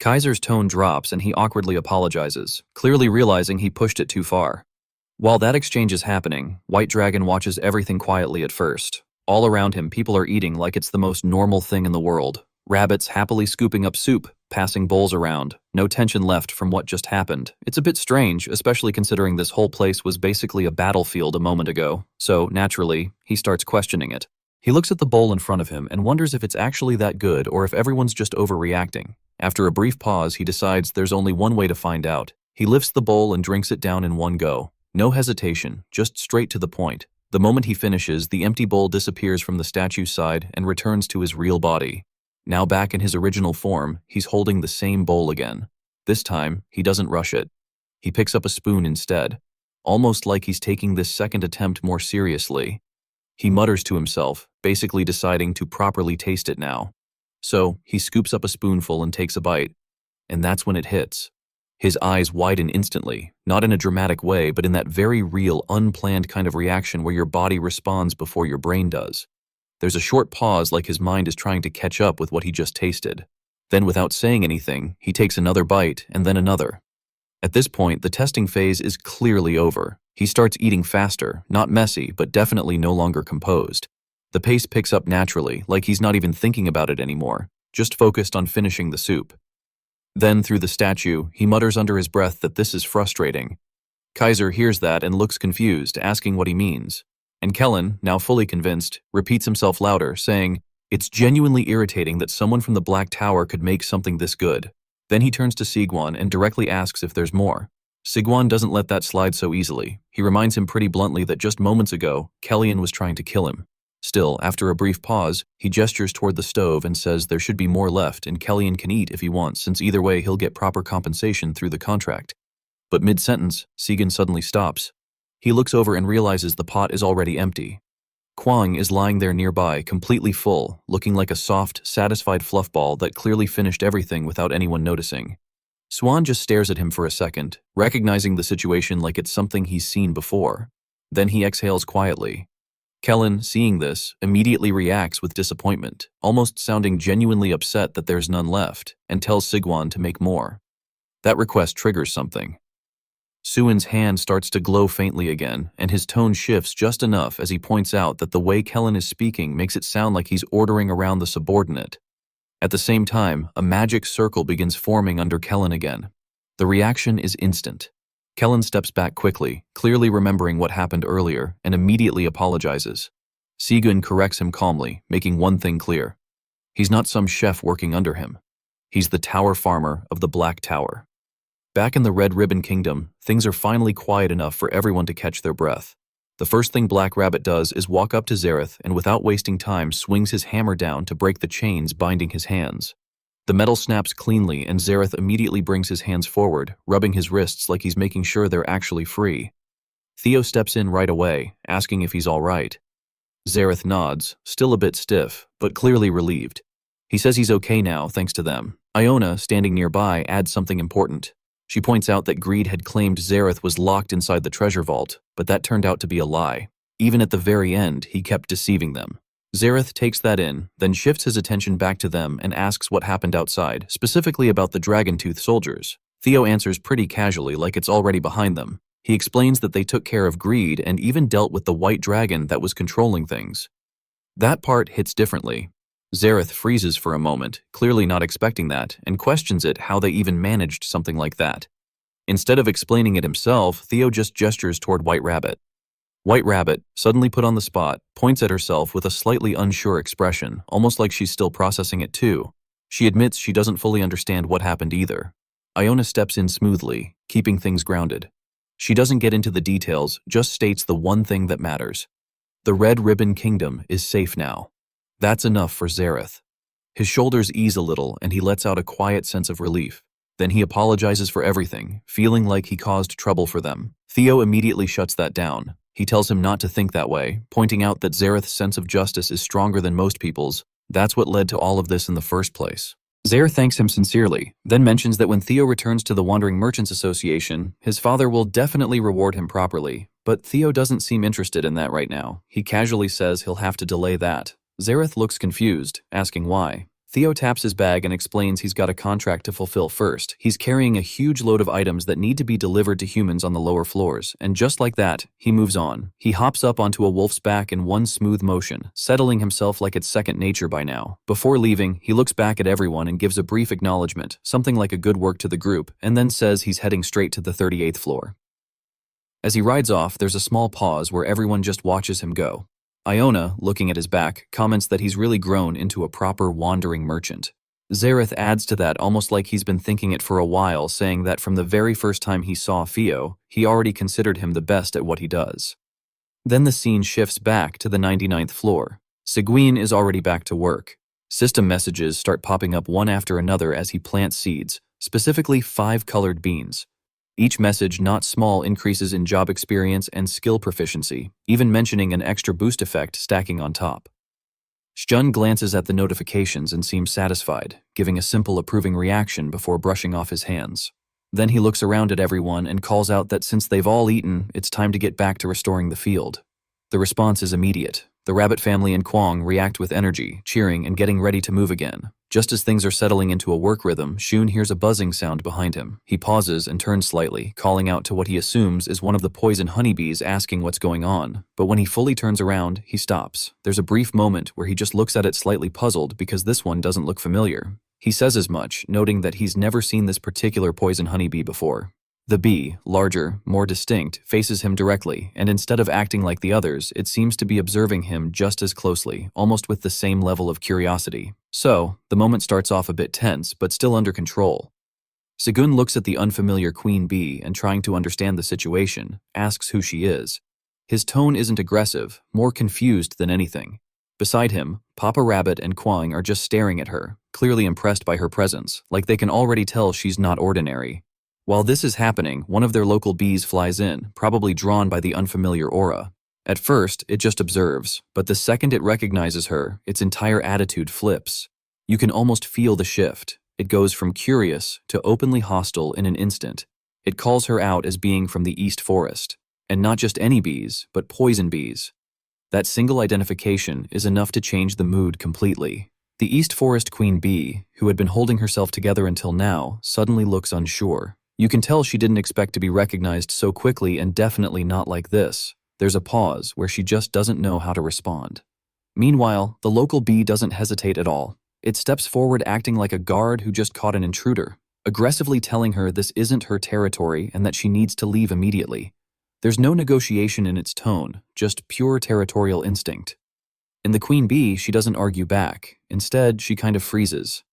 Kaiser's tone drops and he awkwardly apologizes, clearly realizing he pushed it too far. While that exchange is happening, White Dragon watches everything quietly at first. All around him, people are eating like it's the most normal thing in the world. Rabbits happily scooping up soup, passing bowls around. No tension left from what just happened. It's a bit strange, especially considering this whole place was basically a battlefield a moment ago. So, naturally, he starts questioning it. He looks at the bowl in front of him and wonders if it's actually that good or if everyone's just overreacting. After a brief pause, he decides there's only one way to find out. He lifts the bowl and drinks it down in one go. No hesitation, just straight to the point. The moment he finishes, the empty bowl disappears from the statue's side and returns to his real body. Now back in his original form, he's holding the same bowl again. This time, he doesn't rush it. He picks up a spoon instead, almost like he's taking this second attempt more seriously. He mutters to himself, basically deciding to properly taste it now. So, he scoops up a spoonful and takes a bite. And that's when it hits. His eyes widen instantly, not in a dramatic way, but in that very real, unplanned kind of reaction where your body responds before your brain does. There's a short pause like his mind is trying to catch up with what he just tasted. Then without saying anything, he takes another bite and then another. At this point, the testing phase is clearly over. He starts eating faster, not messy, but definitely no longer composed. The pace picks up naturally, like he's not even thinking about it anymore, just focused on finishing the soup. Then, through the statue, he mutters under his breath that this is frustrating. Kaiser hears that and looks confused, asking what he means. And Kellyan, now fully convinced, repeats himself louder, saying, "It's genuinely irritating that someone from the Black Tower could make something this good." Then he turns to Si-gun and directly asks if there's more. Si-gun doesn't let that slide so easily. He reminds him pretty bluntly that just moments ago, Kellyan was trying to kill him. Still, after a brief pause, he gestures toward the stove and says there should be more left and Kellyan can eat if he wants, since either way he'll get proper compensation through the contract. But mid-sentence, Si-gun suddenly stops. He looks over and realizes the pot is already empty. Kwang is lying there nearby, completely full, looking like a soft, satisfied fluff ball that clearly finished everything without anyone noticing. Swan just stares at him for a second, recognizing the situation like it's something he's seen before. Then he exhales quietly. Kellen, seeing this, immediately reacts with disappointment, almost sounding genuinely upset that there's none left, and tells Sigwan to make more. That request triggers something. Suin's hand starts to glow faintly again, and his tone shifts just enough as he points out that the way Kellen is speaking makes it sound like he's ordering around the subordinate. At the same time, a magic circle begins forming under Kellen again. The reaction is instant. Kellen steps back quickly, clearly remembering what happened earlier, and immediately apologizes. Sigun corrects him calmly, making one thing clear. He's not some chef working under him. He's the tower farmer of the Black Tower. Back in the Red Ribbon Kingdom, things are finally quiet enough for everyone to catch their breath. The first thing Black Rabbit does is walk up to Zareth and without wasting time swings his hammer down to break the chains binding his hands. The metal snaps cleanly and Zareth immediately brings his hands forward, rubbing his wrists like he's making sure they're actually free. Theo steps in right away, asking if he's all right. Zareth nods, still a bit stiff, but clearly relieved. He says he's okay now, thanks to them. Iona, standing nearby, adds something important. She points out that Greed had claimed Zareth was locked inside the treasure vault, but that turned out to be a lie. Even at the very end, he kept deceiving them. Zareth takes that in, then shifts his attention back to them and asks what happened outside, specifically about the Dragon-Tooth soldiers. Theo answers pretty casually like it's already behind them. He explains that they took care of Greed and even dealt with the white dragon that was controlling things. That part hits differently. Zareth freezes for a moment, clearly not expecting that, and questions it how they even managed something like that. Instead of explaining it himself, Theo just gestures toward White Rabbit. White Rabbit, suddenly put on the spot, points at herself with a slightly unsure expression, almost like she's still processing it too. She admits she doesn't fully understand what happened either. Iona steps in smoothly, keeping things grounded. She doesn't get into the details, just states the one thing that matters. The Red Ribbon Kingdom is safe now. That's enough for Zareth. His shoulders ease a little and he lets out a quiet sense of relief. Then he apologizes for everything, feeling like he caused trouble for them. Theo immediately shuts that down. He tells him not to think that way, pointing out that Zareth's sense of justice is stronger than most people's. That's what led to all of this in the first place. Zareth thanks him sincerely, then mentions that when Theo returns to the Wandering Merchants Association, his father will definitely reward him properly. But Theo doesn't seem interested in that right now. He casually says he'll have to delay that. Zareth looks confused, asking why. Theo taps his bag and explains he's got a contract to fulfill first. He's carrying a huge load of items that need to be delivered to humans on the lower floors, and just like that, he moves on. He hops up onto a wolf's back in one smooth motion, settling himself like it's second nature by now. Before leaving, he looks back at everyone and gives a brief acknowledgement, something like a good work to the group, and then says he's heading straight to the 38th floor. As he rides off, there's a small pause where everyone just watches him go. Iona, looking at his back, comments that he's really grown into a proper wandering merchant. Zareth adds to that almost like he's been thinking it for a while, saying that from the very first time he saw Theo, he already considered him the best at what he does. Then the scene shifts back to the 99th floor. Seguin is already back to work. System messages start popping up one after another as he plants seeds, specifically 5 colored beans. Each message, not small increases in job experience and skill proficiency, even mentioning an extra boost effect stacking on top. Shjun glances at the notifications and seems satisfied, giving a simple approving reaction before brushing off his hands. Then he looks around at everyone and calls out that since they've all eaten, it's time to get back to restoring the field. The response is immediate. The rabbit family and Kwong react with energy, cheering and getting ready to move again. Just as things are settling into a work rhythm, Shun hears a buzzing sound behind him. He pauses and turns slightly, calling out to what he assumes is one of the poison honeybees asking what's going on. But when he fully turns around, he stops. There's a brief moment where he just looks at it slightly puzzled because this one doesn't look familiar. He says as much, noting that he's never seen this particular poison honeybee before. The bee, larger, more distinct, faces him directly, and instead of acting like the others, it seems to be observing him just as closely, almost with the same level of curiosity. So, the moment starts off a bit tense, but still under control. Segun looks at the unfamiliar queen bee and, trying to understand the situation, asks who she is. His tone isn't aggressive, more confused than anything. Beside him, Papa Rabbit and Kwang are just staring at her, clearly impressed by her presence, like they can already tell she's not ordinary. While this is happening, one of their local bees flies in, probably drawn by the unfamiliar aura. At first, it just observes, but the second it recognizes her, its entire attitude flips. You can almost feel the shift. It goes from curious to openly hostile in an instant. It calls her out as being from the East Forest. And not just any bees, but poison bees. That single identification is enough to change the mood completely. The East Forest Queen Bee, who had been holding herself together until now, suddenly looks unsure. You can tell she didn't expect to be recognized so quickly, and definitely not like this. There's a pause where she just doesn't know how to respond. Meanwhile, the local bee doesn't hesitate at all. It steps forward acting like a guard who just caught an intruder, aggressively telling her this isn't her territory and that she needs to leave immediately. There's no negotiation in its tone, just pure territorial instinct. In the queen bee, she doesn't argue back. Instead, she kind of freezes.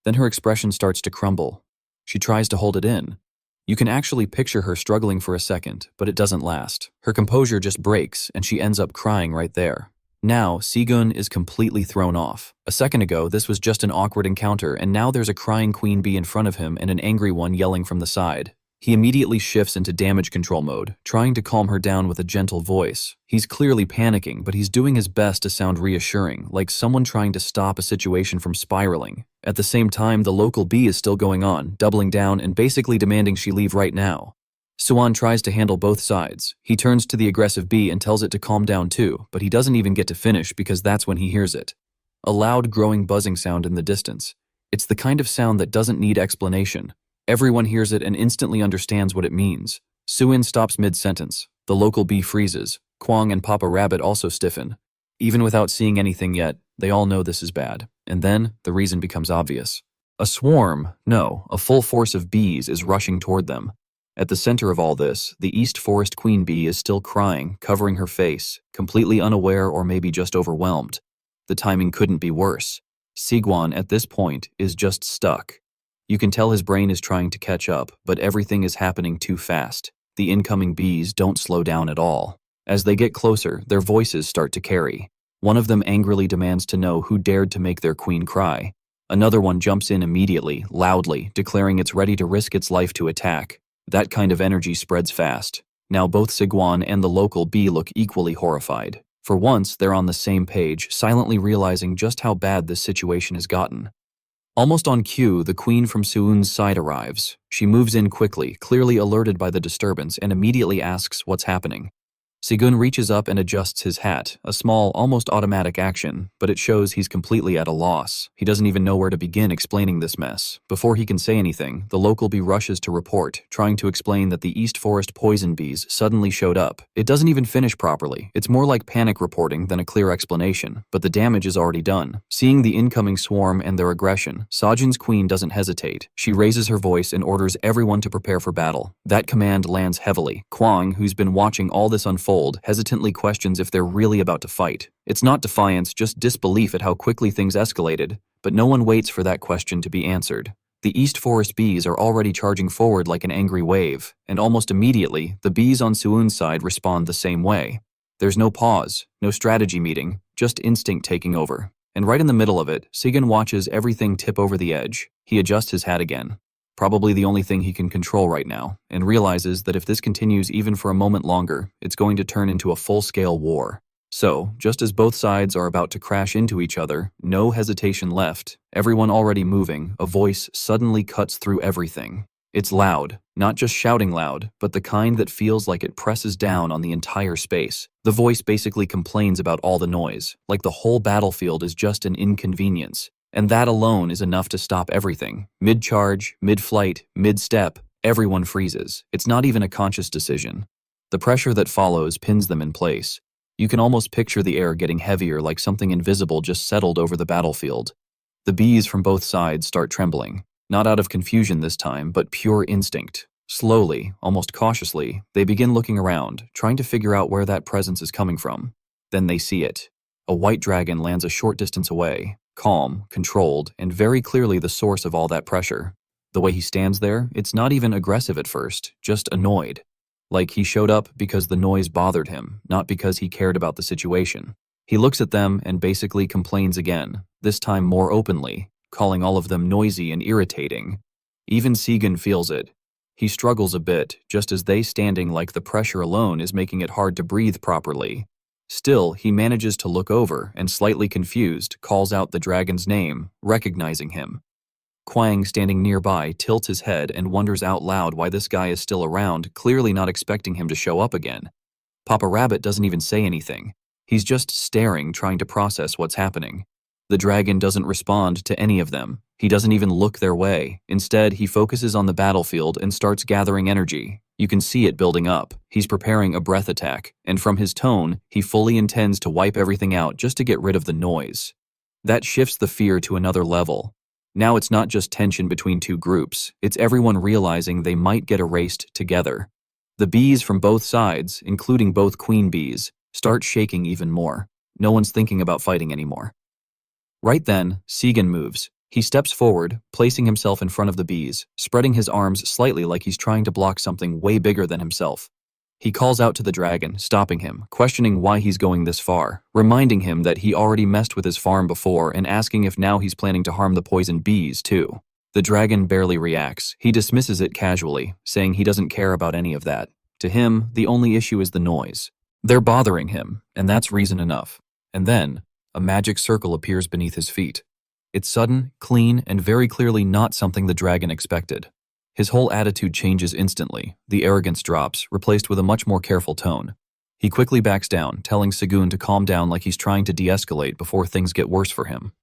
Then her expression starts to crumble. She tries to hold it in. You can actually picture her struggling for a second, but it doesn't last. Her composure just breaks, and she ends up crying right there. Now, Sigun is completely thrown off. A second ago, this was just an awkward encounter, and now there's a crying queen bee in front of him and an angry one yelling from the side. He immediately shifts into damage control mode, trying to calm her down with a gentle voice. He's clearly panicking, but he's doing his best to sound reassuring, like someone trying to stop a situation from spiraling. At the same time, the local bee is still going on, doubling down and basically demanding she leave right now. Suan tries to handle both sides. He turns to the aggressive bee and tells it to calm down too, but he doesn't even get to finish because that's when he hears it. A loud, growing buzzing sound in the distance. It's the kind of sound that doesn't need explanation. Everyone hears it and instantly understands what it means. Suin stops mid-sentence. The local bee freezes. Kwang and Papa Rabbit also stiffen. Even without seeing anything yet, they all know this is bad. And then, the reason becomes obvious. A swarm, no, a full force of bees is rushing toward them. At the center of all this, the East Forest Queen Bee is still crying, covering her face, completely unaware or maybe just overwhelmed. The timing couldn't be worse. Siguan, at this point, is just stuck. You can tell his brain is trying to catch up, but everything is happening too fast. The incoming bees don't slow down at all. As they get closer, their voices start to carry. One of them angrily demands to know who dared to make their queen cry. Another one jumps in immediately, loudly, declaring it's ready to risk its life to attack. That kind of energy spreads fast. Now both Siguan and the local bee look equally horrified. For once, they're on the same page, silently realizing just how bad this situation has gotten. Almost on cue, the queen from Suun's side arrives. She moves in quickly, clearly alerted by the disturbance, and immediately asks what's happening. Sigun reaches up and adjusts his hat, a small, almost automatic action, but it shows he's completely at a loss. He doesn't even know where to begin explaining this mess. Before he can say anything, the local bee rushes to report, trying to explain that the East Forest poison bees suddenly showed up. It doesn't even finish properly. It's more like panic reporting than a clear explanation, but the damage is already done. Seeing the incoming swarm and their aggression, Sajin's queen doesn't hesitate. She raises her voice and orders everyone to prepare for battle. That command lands heavily. Kwang, who's been watching all this unfold, hesitantly questions if they're really about to fight. It's not defiance, just disbelief at how quickly things escalated, but no one waits for that question to be answered. The East Forest bees are already charging forward like an angry wave, and almost immediately, the bees on Suun's side respond the same way. There's no pause, no strategy meeting, just instinct taking over. And right in the middle of it, Sigun watches everything tip over the edge. He adjusts his hat again. Probably the only thing he can control right now, and realizes that if this continues even for a moment longer, it's going to turn into a full-scale war. So, just as both sides are about to crash into each other, no hesitation left, everyone already moving, a voice suddenly cuts through everything. It's loud, not just shouting loud, but the kind that feels like it presses down on the entire space. The voice basically complains about all the noise, like the whole battlefield is just an inconvenience. And that alone is enough to stop everything. Mid-charge, mid-flight, mid-step, everyone freezes. It's not even a conscious decision. The pressure that follows pins them in place. You can almost picture the air getting heavier, like something invisible just settled over the battlefield. The bees from both sides start trembling. Not out of confusion this time, but pure instinct. Slowly, almost cautiously, they begin looking around, trying to figure out where that presence is coming from. Then they see it. A white dragon lands a short distance away. Calm, controlled, and very clearly the source of all that pressure. The way he stands there, it's not even aggressive at first, just annoyed. Like he showed up because the noise bothered him, not because he cared about the situation. He looks at them and basically complains again, this time more openly, calling all of them noisy and irritating. Even Sigun feels it. He struggles a bit, just as they standing like the pressure alone is making it hard to breathe properly. Still, he manages to look over and, slightly confused, calls out the dragon's name, recognizing him. Quang, standing nearby, tilts his head and wonders out loud why this guy is still around, clearly not expecting him to show up again. Papa Rabbit doesn't even say anything. He's just staring, trying to process what's happening. The dragon doesn't respond to any of them. He doesn't even look their way. Instead, he focuses on the battlefield and starts gathering energy. You can see it building up. He's preparing a breath attack, and from his tone, he fully intends to wipe everything out just to get rid of the noise. That shifts the fear to another level. Now it's not just tension between two groups, it's everyone realizing they might get erased together. The bees from both sides, including both queen bees, start shaking even more. No one's thinking about fighting anymore. Right then, Segan moves. He steps forward, placing himself in front of the bees, spreading his arms slightly like he's trying to block something way bigger than himself. He calls out to the dragon, stopping him, questioning why he's going this far, reminding him that he already messed with his farm before and asking if now he's planning to harm the poison bees too. The dragon barely reacts. He dismisses it casually, saying he doesn't care about any of that. To him, the only issue is the noise. They're bothering him, and that's reason enough. And then, a magic circle appears beneath his feet. It's sudden, clean, and very clearly not something the dragon expected. His whole attitude changes instantly. The arrogance drops, replaced with a much more careful tone. He quickly backs down, telling Segun to calm down like he's trying to de-escalate before things get worse for him.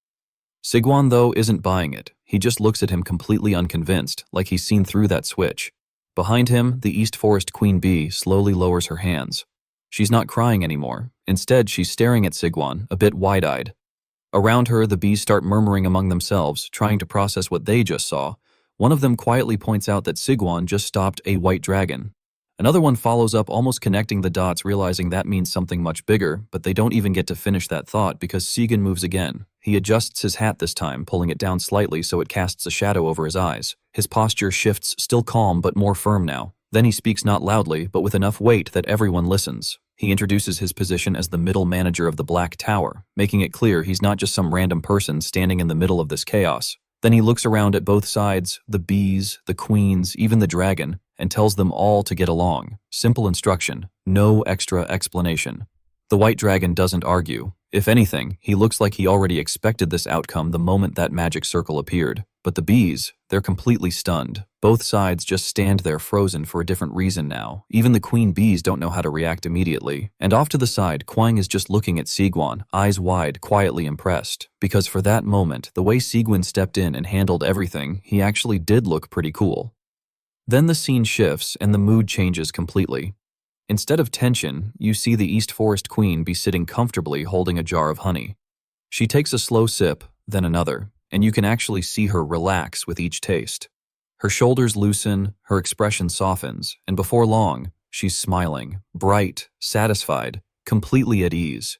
Sigwan, though, isn't buying it. He just looks at him completely unconvinced, like he's seen through that switch. Behind him, the East Forest Queen Bee slowly lowers her hands. She's not crying anymore. Instead, she's staring at Sigwan, a bit wide-eyed. Around her, the bees start murmuring among themselves, trying to process what they just saw. One of them quietly points out that Sigwan just stopped a white dragon. Another one follows up, almost connecting the dots, realizing that means something much bigger, but they don't even get to finish that thought because Segan moves again. He adjusts his hat this time, pulling it down slightly so it casts a shadow over his eyes. His posture shifts, still calm but more firm now. Then he speaks not loudly, but with enough weight that everyone listens. He introduces his position as the middle manager of the Black Tower, making it clear he's not just some random person standing in the middle of this chaos. Then he looks around at both sides, the bees, the queens, even the dragon, and tells them all to get along. Simple instruction, no extra explanation. The white dragon doesn't argue. If anything, he looks like he already expected this outcome the moment that magic circle appeared. But the bees, they're completely stunned. Both sides just stand there frozen for a different reason now. Even the queen bees don't know how to react immediately. And off to the side, Quang is just looking at Sigwan, eyes wide, quietly impressed. Because for that moment, the way Sigwan stepped in and handled everything, he actually did look pretty cool. Then the scene shifts and the mood changes completely. Instead of tension, you see the East Forest Queen be sitting comfortably holding a jar of honey. She takes a slow sip, then another, and you can actually see her relax with each taste. Her shoulders loosen, her expression softens, and before long, she's smiling, bright, satisfied, completely at ease.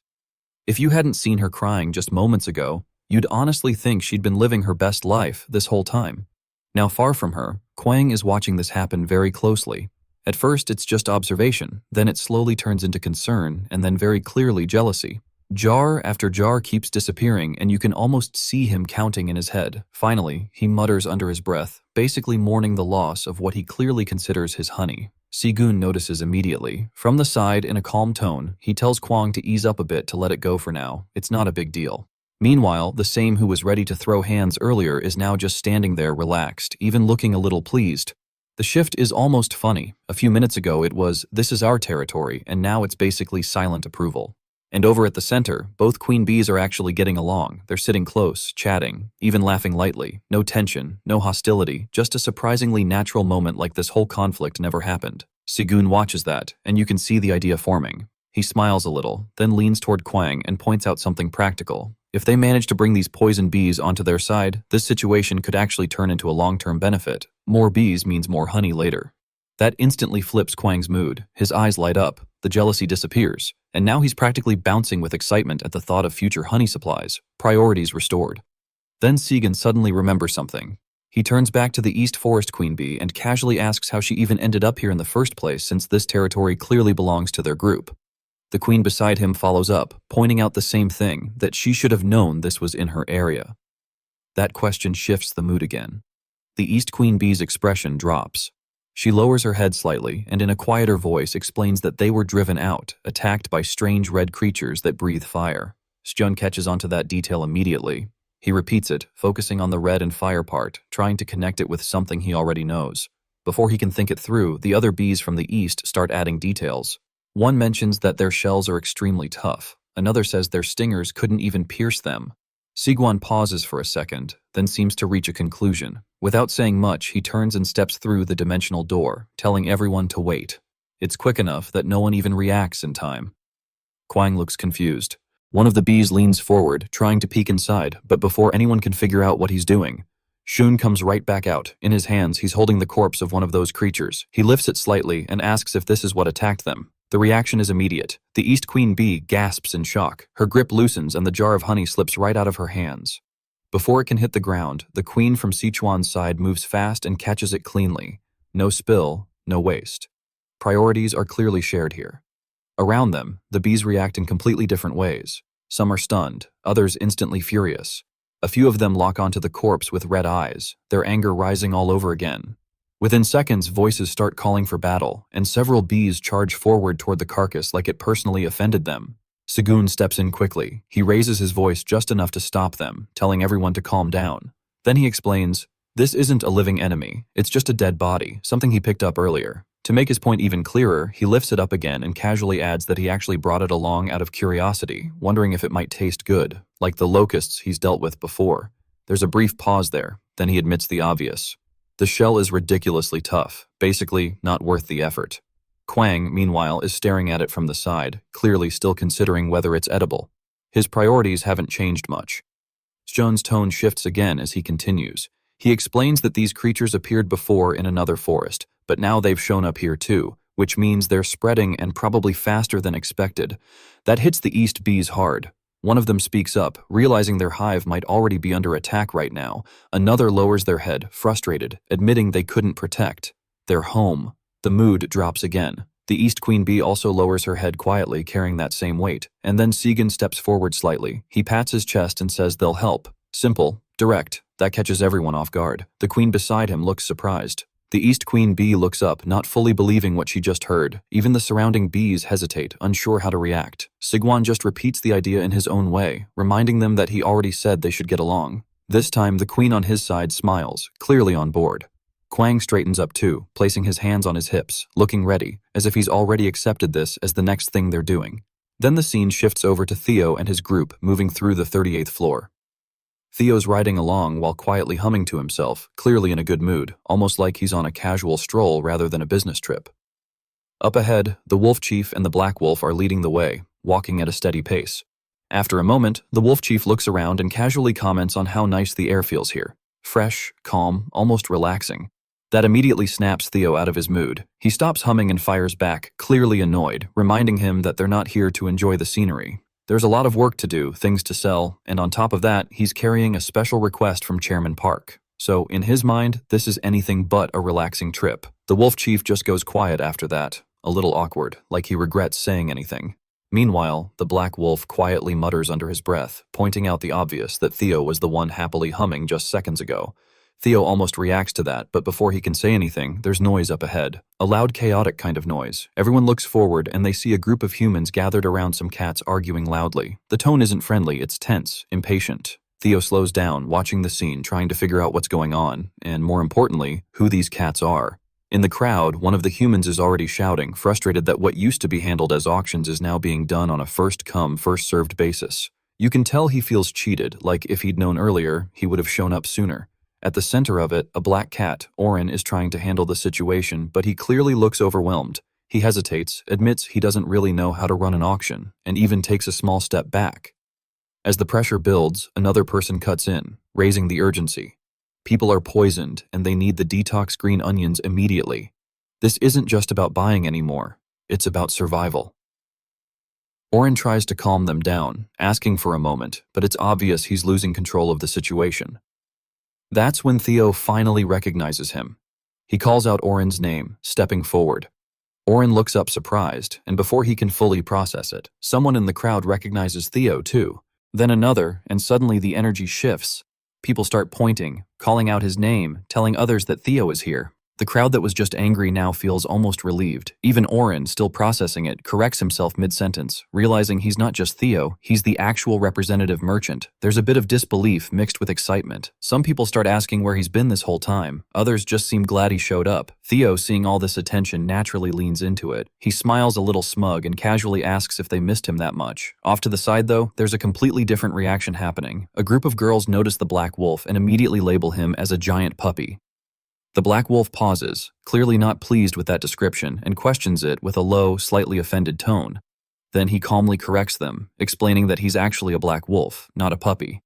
If you hadn't seen her crying just moments ago, you'd honestly think she'd been living her best life this whole time. Now far from her, Quang is watching this happen very closely. At first, it's just observation, then it slowly turns into concern, and then very clearly jealousy. Jar after jar keeps disappearing, and you can almost see him counting in his head. Finally, he mutters under his breath, basically mourning the loss of what he clearly considers his honey. Sigun notices immediately. From the side, in a calm tone, he tells Quang to ease up a bit to let it go for now. It's not a big deal. Meanwhile, the same who was ready to throw hands earlier is now just standing there relaxed, even looking a little pleased. The shift is almost funny. A few minutes ago it was, "This is our territory," and now it's basically silent approval. And over at the center, both queen bees are actually getting along. They're sitting close, chatting, even laughing lightly. No tension, no hostility, just a surprisingly natural moment like this whole conflict never happened. Sigun watches that, and you can see the idea forming. He smiles a little, then leans toward Quang and points out something practical. If they manage to bring these poison bees onto their side, this situation could actually turn into a long-term benefit. More bees means more honey later. That instantly flips Quang's mood. His eyes light up, the jealousy disappears, and now he's practically bouncing with excitement at the thought of future honey supplies, priorities restored. Then Segan suddenly remembers something. He turns back to the East Forest Queen Bee and casually asks how she even ended up here in the first place since this territory clearly belongs to their group. The queen beside him follows up, pointing out the same thing, that she should have known this was in her area. That question shifts the mood again. The East Queen Bee's expression drops. She lowers her head slightly and in a quieter voice explains that they were driven out, attacked by strange red creatures that breathe fire. Sjun catches onto that detail immediately. He repeats it, focusing on the red and fire part, trying to connect it with something he already knows. Before he can think it through, the other bees from the east start adding details. One mentions that their shells are extremely tough. Another says their stingers couldn't even pierce them. Sigwan pauses for a second, then seems to reach a conclusion. Without saying much, he turns and steps through the dimensional door, telling everyone to wait. It's quick enough that no one even reacts in time. Kwang looks confused. One of the bees leans forward, trying to peek inside, but before anyone can figure out what he's doing, Shun comes right back out. In his hands, he's holding the corpse of one of those creatures. He lifts it slightly and asks if this is what attacked them. The reaction is immediate. The East Queen bee gasps in shock. Her grip loosens and the jar of honey slips right out of her hands. Before it can hit the ground, the queen from Sichuan's side moves fast and catches it cleanly. No spill, no waste. Priorities are clearly shared here. Around them, the bees react in completely different ways. Some are stunned, others instantly furious. A few of them lock onto the corpse with red eyes, their anger rising all over again. Within seconds, voices start calling for battle, and several bees charge forward toward the carcass like it personally offended them. Segun steps in quickly. He raises his voice just enough to stop them, telling everyone to calm down. Then he explains, "This isn't a living enemy, it's just a dead body, something he picked up earlier." To make his point even clearer, he lifts it up again and casually adds that he actually brought it along out of curiosity, wondering if it might taste good, like the locusts he's dealt with before. There's a brief pause there, then he admits the obvious. The shell is ridiculously tough, basically not worth the effort. Kwang, meanwhile, is staring at it from the side, clearly still considering whether it's edible. His priorities haven't changed much. Shun's tone shifts again as he continues. He explains that these creatures appeared before in another forest, but now they've shown up here too, which means they're spreading and probably faster than expected. That hits the East bees hard. One of them speaks up, realizing their hive might already be under attack right now. Another lowers their head, frustrated, admitting they couldn't protect their home. The mood drops again. The East Queen bee also lowers her head quietly, carrying that same weight. And then Segan steps forward slightly. He pats his chest and says they'll help. Simple, direct. That catches everyone off guard. The queen beside him looks surprised. The East Queen bee looks up, not fully believing what she just heard. Even the surrounding bees hesitate, unsure how to react. Sigwan just repeats the idea in his own way, reminding them that he already said they should get along. This time, the queen on his side smiles, clearly on board. Kwang straightens up too, placing his hands on his hips, looking ready, as if he's already accepted this as the next thing they're doing. Then the scene shifts over to Theo and his group, moving through the 38th floor. Theo's riding along while quietly humming to himself, clearly in a good mood, almost like he's on a casual stroll rather than a business trip. Up ahead, the Wolf Chief and the Black Wolf are leading the way, walking at a steady pace. After a moment, the Wolf Chief looks around and casually comments on how nice the air feels here. Fresh, calm, almost relaxing. That immediately snaps Theo out of his mood. He stops humming and fires back, clearly annoyed, reminding him that they're not here to enjoy the scenery. There's a lot of work to do, things to sell, and on top of that, he's carrying a special request from Chairman Park. So, in his mind, this is anything but a relaxing trip. The Wolf Chief just goes quiet after that, a little awkward, like he regrets saying anything. Meanwhile, the Black Wolf quietly mutters under his breath, pointing out the obvious that Theo was the one happily humming just seconds ago. Theo almost reacts to that, but before he can say anything, there's noise up ahead. A loud, chaotic kind of noise. Everyone looks forward and they see a group of humans gathered around some cats arguing loudly. The tone isn't friendly, it's tense, impatient. Theo slows down, watching the scene, trying to figure out what's going on, and more importantly, who these cats are. In the crowd, one of the humans is already shouting, frustrated that what used to be handled as auctions is now being done on a first-come, first-served basis. You can tell he feels cheated, like if he'd known earlier, he would have shown up sooner. At the center of it, a black cat, Oren, is trying to handle the situation, but he clearly looks overwhelmed. He hesitates, admits he doesn't really know how to run an auction, and even takes a small step back. As the pressure builds, another person cuts in, raising the urgency. People are poisoned, and they need the detox green onions immediately. This isn't just about buying anymore, it's about survival. Oren tries to calm them down, asking for a moment, but it's obvious he's losing control of the situation. That's when Theo finally recognizes him. He calls out Oren's name, stepping forward. Oren looks up surprised, and before he can fully process it, someone in the crowd recognizes Theo too. Then another, and suddenly the energy shifts. People start pointing, calling out his name, telling others that Theo is here. The crowd that was just angry now feels almost relieved. Even Oren, still processing it, corrects himself mid-sentence, realizing he's not just Theo, he's the actual representative merchant. There's a bit of disbelief mixed with excitement. Some people start asking where he's been this whole time. Others just seem glad he showed up. Theo, seeing all this attention, naturally leans into it. He smiles a little smug and casually asks if they missed him that much. Off to the side though, there's a completely different reaction happening. A group of girls notice the black wolf and immediately label him as a giant puppy. The black wolf pauses, clearly not pleased with that description, and questions it with a low, slightly offended tone. Then he calmly corrects them, explaining that he's actually a black wolf, not a puppy.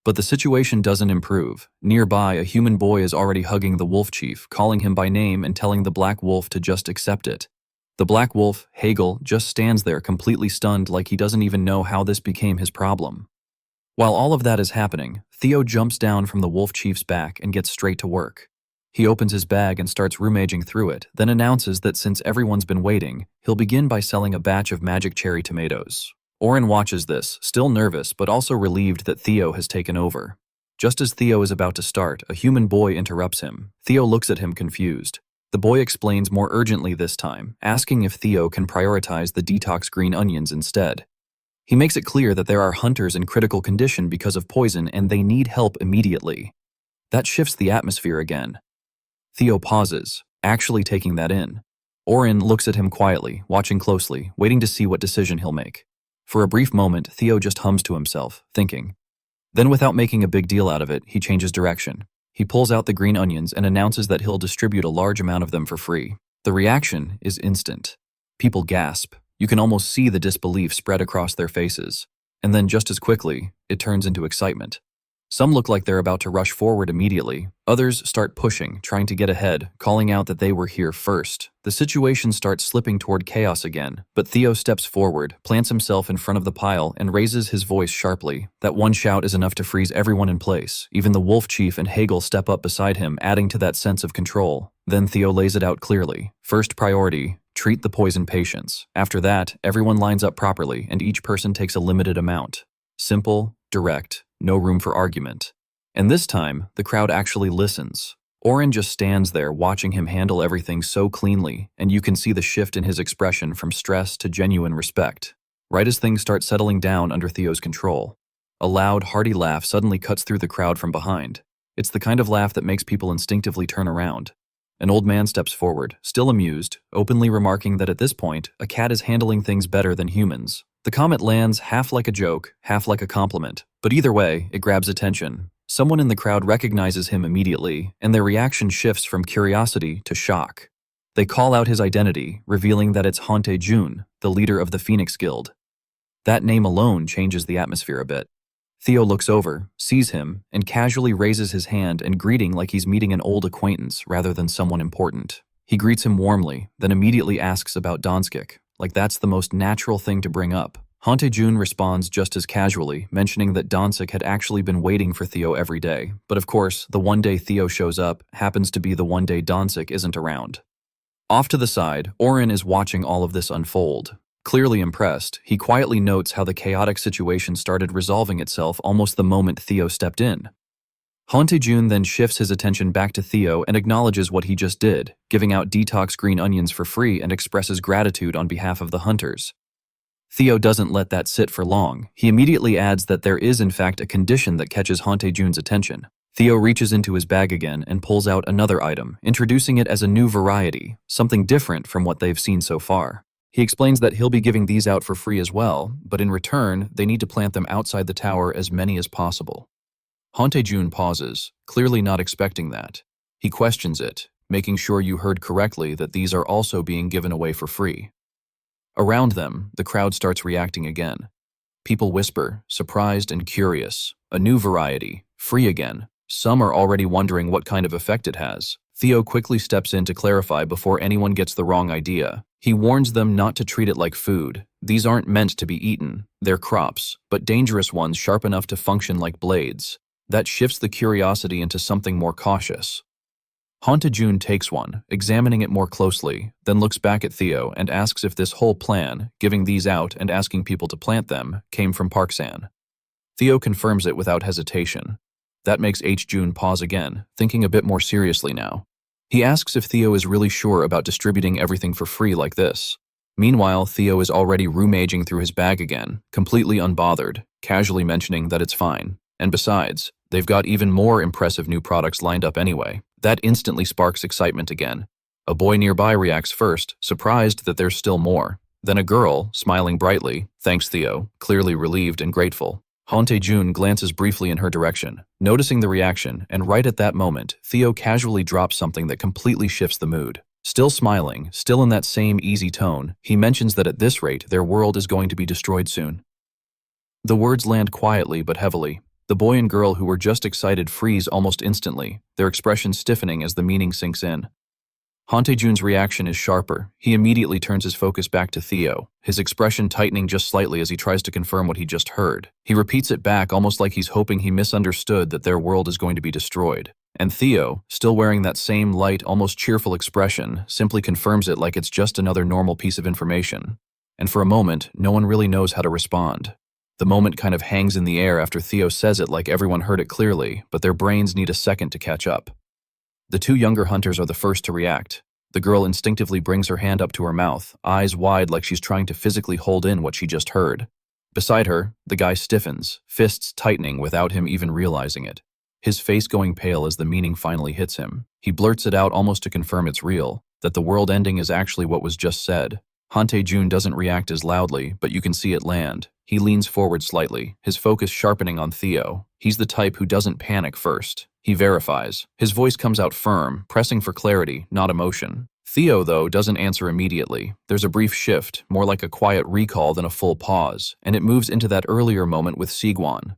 But the situation doesn't improve. Nearby, a human boy is already hugging the wolf chief, calling him by name and telling the black wolf to just accept it. The black wolf, Hegel, just stands there completely stunned, like he doesn't even know how this became his problem. While all of that is happening, Theo jumps down from the wolf chief's back and gets straight to work. He opens his bag and starts rummaging through it, then announces that since everyone's been waiting, he'll begin by selling a batch of magic cherry tomatoes. Oren watches this, still nervous but also relieved that Theo has taken over. Just as Theo is about to start, a human boy interrupts him. Theo looks at him confused. The boy explains more urgently this time, asking if Theo can prioritize the detox green onions instead. He makes it clear that there are hunters in critical condition because of poison and they need help immediately. That shifts the atmosphere again. Theo pauses, actually taking that in. Oren looks at him quietly, watching closely, waiting to see what decision he'll make. For a brief moment, Theo just hums to himself, thinking. Then without making a big deal out of it, he changes direction. He pulls out the green onions and announces that he'll distribute a large amount of them for free. The reaction is instant. People gasp. You can almost see the disbelief spread across their faces. And then just as quickly, it turns into excitement. Some look like they're about to rush forward immediately. Others start pushing, trying to get ahead, calling out that they were here first. The situation starts slipping toward chaos again, but Theo steps forward, plants himself in front of the pile, and raises his voice sharply. That one shout is enough to freeze everyone in place. Even the wolf chief and Hegel step up beside him, adding to that sense of control. Then Theo lays it out clearly. First priority, treat the poison patients. After that, everyone lines up properly, and each person takes a limited amount. Simple, direct, no room for argument. And this time, the crowd actually listens. Oren just stands there watching him handle everything so cleanly, and you can see the shift in his expression from stress to genuine respect. Right as things start settling down under Theo's control, a loud, hearty laugh suddenly cuts through the crowd from behind. It's the kind of laugh that makes people instinctively turn around. An old man steps forward, still amused, openly remarking that at this point, a cat is handling things better than humans. The comment lands half like a joke, half like a compliment, but either way, it grabs attention. Someone in the crowd recognizes him immediately, and their reaction shifts from curiosity to shock. They call out his identity, revealing that it's Hante Jun, the leader of the Phoenix Guild. That name alone changes the atmosphere a bit. Theo looks over, sees him, and casually raises his hand in greeting like he's meeting an old acquaintance rather than someone important. He greets him warmly, then immediately asks about Donskik, like that's the most natural thing to bring up. Hante Jun responds just as casually, mentioning that Donskik had actually been waiting for Theo every day. But of course, the one day Theo shows up happens to be the one day Donskik isn't around. Off to the side, Oren is watching all of this unfold. Clearly impressed, he quietly notes how the chaotic situation started resolving itself almost the moment Theo stepped in. Hante Jun then shifts his attention back to Theo and acknowledges what he just did, giving out detox green onions for free and expresses gratitude on behalf of the hunters. Theo doesn't let that sit for long. He immediately adds that there is in fact a condition that catches Hante Jun's attention. Theo reaches into his bag again and pulls out another item, introducing it as a new variety, something different from what they've seen so far. He explains that he'll be giving these out for free as well, but in return, they need to plant them outside the tower as many as possible. Hante Jun pauses, clearly not expecting that. He questions it, making sure you heard correctly that these are also being given away for free. Around them, the crowd starts reacting again. People whisper, surprised and curious. A new variety, free again. Some are already wondering what kind of effect it has. Theo quickly steps in to clarify before anyone gets the wrong idea. He warns them not to treat it like food. These aren't meant to be eaten. They're crops, but dangerous ones sharp enough to function like blades. That shifts the curiosity into something more cautious. Hante Jun takes one, examining it more closely, then looks back at Theo and asks if this whole plan, giving these out and asking people to plant them, came from Parksan. Theo confirms it without hesitation. That makes Jun pause again, thinking a bit more seriously now. He asks if Theo is really sure about distributing everything for free like this. Meanwhile, Theo is already roomaging through his bag again, completely unbothered, casually mentioning that it's fine. And besides, they've got even more impressive new products lined up anyway. That instantly sparks excitement again. A boy nearby reacts first, surprised that there's still more. Then a girl, smiling brightly, thanks Theo, clearly relieved and grateful. Hante-jun glances briefly in her direction, noticing the reaction, and right at that moment, Theo casually drops something that completely shifts the mood. Still smiling, still in that same easy tone, he mentions that at this rate, their world is going to be destroyed soon. The words land quietly but heavily. The boy and girl who were just excited freeze almost instantly, their expressions stiffening as the meaning sinks in. Hante-jun's reaction is sharper. He immediately turns his focus back to Theo, his expression tightening just slightly as he tries to confirm what he just heard. He repeats it back almost like he's hoping he misunderstood that their world is going to be destroyed. And Theo, still wearing that same light, almost cheerful expression, simply confirms it like it's just another normal piece of information. And for a moment, no one really knows how to respond. The moment kind of hangs in the air after Theo says it like everyone heard it clearly, but their brains need a second to catch up. The two younger hunters are the first to react. The girl instinctively brings her hand up to her mouth, eyes wide like she's trying to physically hold in what she just heard. Beside her, the guy stiffens, fists tightening without him even realizing it. His face going pale as the meaning finally hits him. He blurts it out almost to confirm it's real, that the world ending is actually what was just said. Hante-jun doesn't react as loudly, but you can see it land. He leans forward slightly, his focus sharpening on Theo. He's the type who doesn't panic first. He verifies. His voice comes out firm, pressing for clarity, not emotion. Theo, though, doesn't answer immediately. There's a brief shift, more like a quiet recall than a full pause, and it moves into that earlier moment with Sigwon.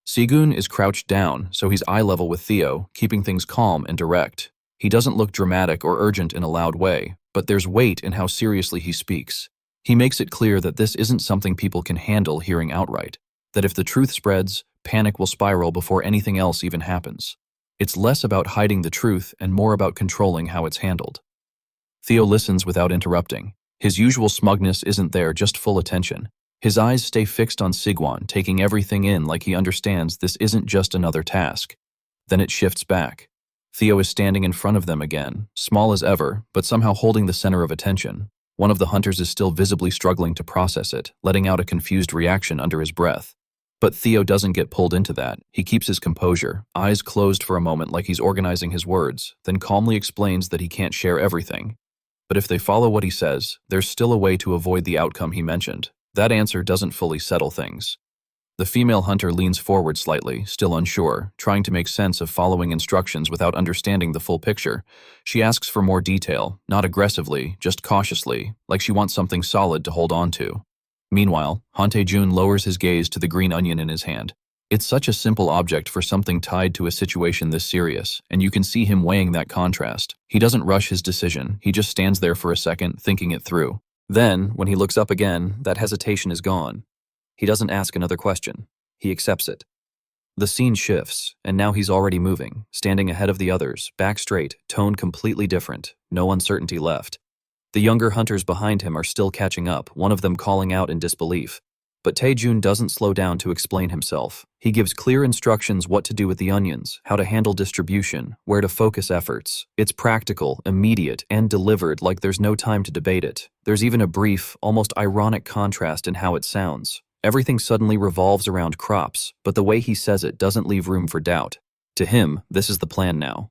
Sigun is crouched down, so he's eye level with Theo, keeping things calm and direct. He doesn't look dramatic or urgent in a loud way, but there's weight in how seriously he speaks. He makes it clear that this isn't something people can handle hearing outright, that if the truth spreads, panic will spiral before anything else even happens. It's less about hiding the truth and more about controlling how it's handled. Theo listens without interrupting. His usual smugness isn't there, just full attention. His eyes stay fixed on Sigwon, taking everything in like he understands this isn't just another task. Then it shifts back. Theo is standing in front of them again, small as ever, but somehow holding the center of attention. One of the hunters is still visibly struggling to process it, letting out a confused reaction under his breath. But Theo doesn't get pulled into that. He keeps his composure, eyes closed for a moment like he's organizing his words, then calmly explains that he can't share everything. But if they follow what he says, there's still a way to avoid the outcome he mentioned. That answer doesn't fully settle things. The female hunter leans forward slightly, still unsure, trying to make sense of following instructions without understanding the full picture. She asks for more detail, not aggressively, just cautiously, like she wants something solid to hold on to. Meanwhile, Hante-jun lowers his gaze to the green onion in his hand. It's such a simple object for something tied to a situation this serious, and you can see him weighing that contrast. He doesn't rush his decision, he just stands there for a second, thinking it through. Then, when he looks up again, that hesitation is gone. He doesn't ask another question. He accepts it. The scene shifts, and now he's already moving, standing ahead of the others, back straight, tone completely different, no uncertainty left. The younger hunters behind him are still catching up, one of them calling out in disbelief. But Tae-jun doesn't slow down to explain himself. He gives clear instructions what to do with the onions, how to handle distribution, where to focus efforts. It's practical, immediate, and delivered like there's no time to debate it. There's even a brief, almost ironic contrast in how it sounds. Everything suddenly revolves around crops, but the way he says it doesn't leave room for doubt. To him, this is the plan now.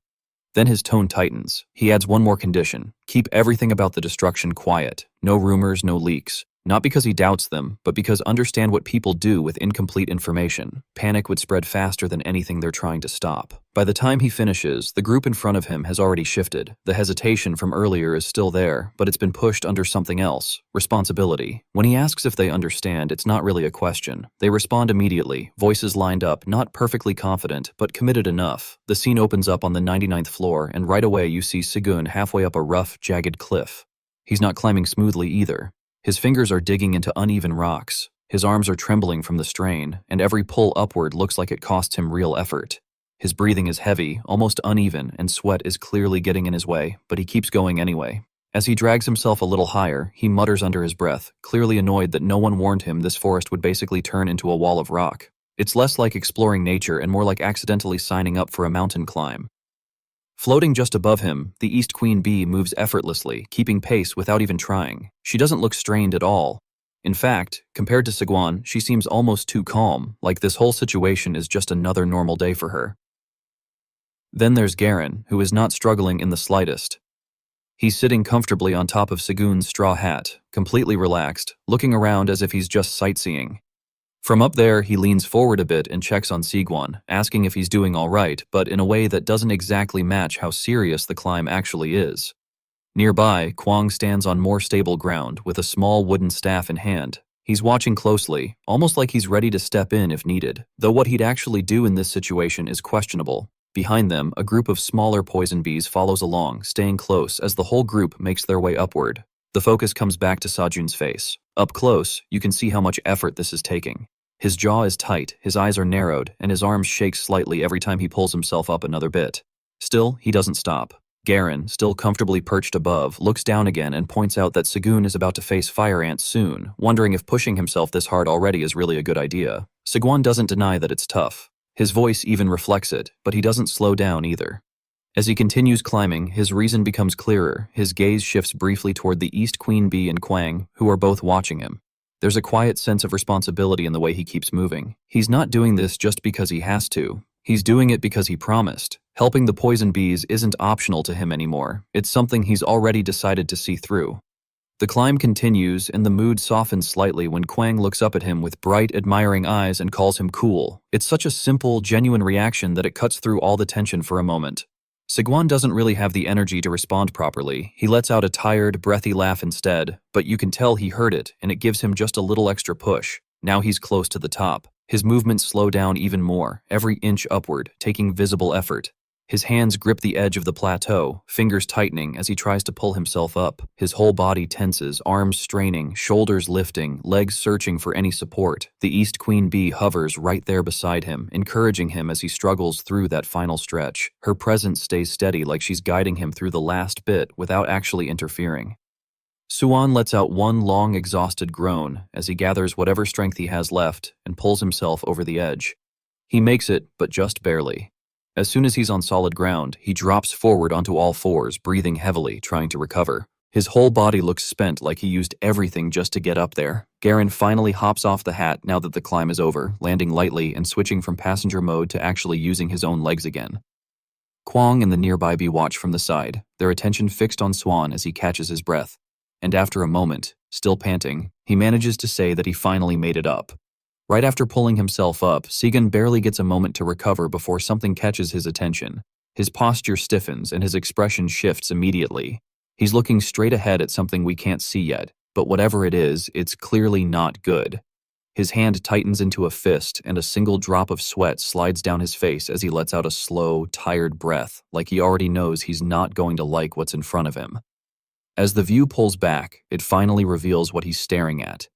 Then his tone tightens. He adds one more condition. Keep everything about the destruction quiet. No rumors, no leaks. Not because he doubts them, but because understand what people do with incomplete information. Panic would spread faster than anything they're trying to stop. By the time he finishes, the group in front of him has already shifted. The hesitation from earlier is still there, but it's been pushed under something else. Responsibility. When he asks if they understand, it's not really a question. They respond immediately, voices lined up, not perfectly confident, but committed enough. The scene opens up on the 99th floor, and right away you see Sigun halfway up a rough, jagged cliff. He's not climbing smoothly either. His fingers are digging into uneven rocks. His arms are trembling from the strain, and every pull upward looks like it costs him real effort. His breathing is heavy, almost uneven, and sweat is clearly getting in his way, but he keeps going anyway. As he drags himself a little higher, he mutters under his breath, clearly annoyed that no one warned him this forest would basically turn into a wall of rock. It's less like exploring nature and more like accidentally signing up for a mountain climb. Floating just above him, the East Queen Bee moves effortlessly, keeping pace without even trying. She doesn't look strained at all. In fact, compared to Sigwan, she seems almost too calm, like this whole situation is just another normal day for her. Then there's Garen, who is not struggling in the slightest. He's sitting comfortably on top of Segun's straw hat, completely relaxed, looking around as if he's just sightseeing. From up there, he leans forward a bit and checks on Sigwan, asking if he's doing all right, but in a way that doesn't exactly match how serious the climb actually is. Nearby, Kwang stands on more stable ground with a small wooden staff in hand. He's watching closely, almost like he's ready to step in if needed, though what he'd actually do in this situation is questionable. Behind them, a group of smaller poison bees follows along, staying close as the whole group makes their way upward. The focus comes back to Sajun's face. Up close, you can see how much effort this is taking. His jaw is tight, his eyes are narrowed, and his arms shake slightly every time he pulls himself up another bit. Still, he doesn't stop. Garen, still comfortably perched above, looks down again and points out that Segun is about to face fire ants soon, wondering if pushing himself this hard already is really a good idea. Sigwan doesn't deny that it's tough. His voice even reflects it, but he doesn't slow down either. As he continues climbing, his reason becomes clearer. His gaze shifts briefly toward the East Queen Bee and Kwang, who are both watching him. There's a quiet sense of responsibility in the way he keeps moving. He's not doing this just because he has to. He's doing it because he promised. Helping the poison bees isn't optional to him anymore. It's something he's already decided to see through. The climb continues, and the mood softens slightly when Kwang looks up at him with bright, admiring eyes and calls him cool. It's such a simple, genuine reaction that it cuts through all the tension for a moment. Sigwan doesn't really have the energy to respond properly. He lets out a tired, breathy laugh instead, but you can tell he heard it, and it gives him just a little extra push. Now he's close to the top. His movements slow down even more, every inch upward, taking visible effort. His hands grip the edge of the plateau, fingers tightening as he tries to pull himself up. His whole body tenses, arms straining, shoulders lifting, legs searching for any support. The East Queen Bee hovers right there beside him, encouraging him as he struggles through that final stretch. Her presence stays steady like she's guiding him through the last bit without actually interfering. Suan lets out one long, exhausted groan as he gathers whatever strength he has left and pulls himself over the edge. He makes it, but just barely. As soon as he's on solid ground, he drops forward onto all fours, breathing heavily, trying to recover. His whole body looks spent, like he used everything just to get up there. Garen finally hops off the hat now that the climb is over, landing lightly and switching from passenger mode to actually using his own legs again. Kwang and the nearby bee watch from the side, their attention fixed on Swan as he catches his breath. And after a moment, still panting, he manages to say that he finally made it up. Right after pulling himself up, Segun barely gets a moment to recover before something catches his attention. His posture stiffens and his expression shifts immediately. He's looking straight ahead at something we can't see yet, but whatever it is, it's clearly not good. His hand tightens into a fist and a single drop of sweat slides down his face as he lets out a slow, tired breath, like he already knows he's not going to like what's in front of him. As the view pulls back, it finally reveals what he's staring at.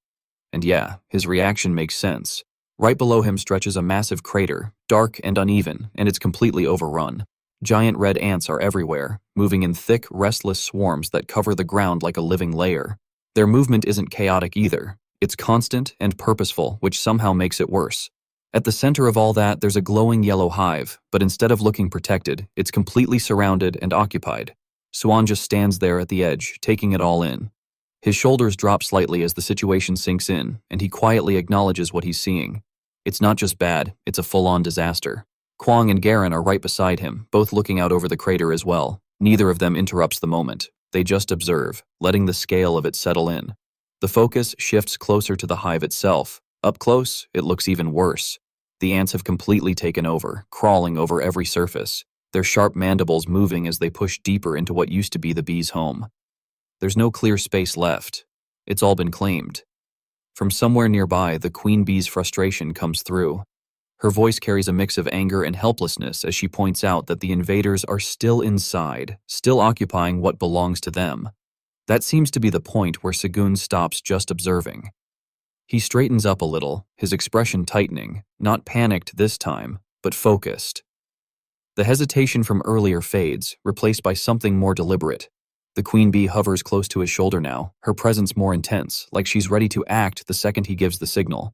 And yeah, his reaction makes sense. Right below him stretches a massive crater, dark and uneven, and it's completely overrun. Giant red ants are everywhere, moving in thick, restless swarms that cover the ground like a living layer. Their movement isn't chaotic either. It's constant and purposeful, which somehow makes it worse. At the center of all that, there's a glowing yellow hive, but instead of looking protected, it's completely surrounded and occupied. Swan just stands there at the edge, taking it all in. His shoulders drop slightly as the situation sinks in, and he quietly acknowledges what he's seeing. It's not just bad, it's a full-on disaster. Kwang and Garen are right beside him, both looking out over the crater as well. Neither of them interrupts the moment. They just observe, letting the scale of it settle in. The focus shifts closer to the hive itself. Up close, it looks even worse. The ants have completely taken over, crawling over every surface, their sharp mandibles moving as they push deeper into what used to be the bees' home. There's no clear space left. It's all been claimed. From somewhere nearby, the queen bee's frustration comes through. Her voice carries a mix of anger and helplessness as she points out that the invaders are still inside, still occupying what belongs to them. That seems to be the point where Segun stops just observing. He straightens up a little, his expression tightening, not panicked this time, but focused. The hesitation from earlier fades, replaced by something more deliberate. The queen bee hovers close to his shoulder now, her presence more intense, like she's ready to act the second he gives the signal.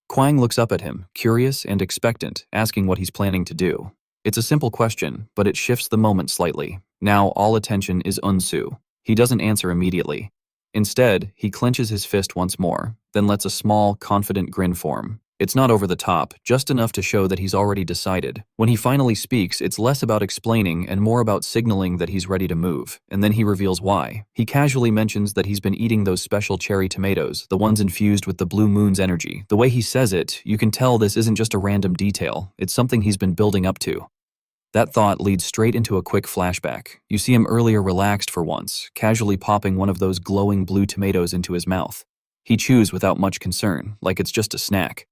Kwang looks up at him, curious and expectant, asking what he's planning to do. It's a simple question, but it shifts the moment slightly. Now all attention is Unsu. He doesn't answer immediately. Instead, he clenches his fist once more, then lets a small, confident grin form. It's not over the top, just enough to show that he's already decided. When he finally speaks, it's less about explaining and more about signaling that he's ready to move, and then he reveals why. He casually mentions that he's been eating those special cherry tomatoes, the ones infused with the blue moon's energy. The way he says it, you can tell this isn't just a random detail, it's something he's been building up to. That thought leads straight into a quick flashback. You see him earlier relaxed for once, casually popping one of those glowing blue tomatoes into his mouth. He chews without much concern, like it's just a snack.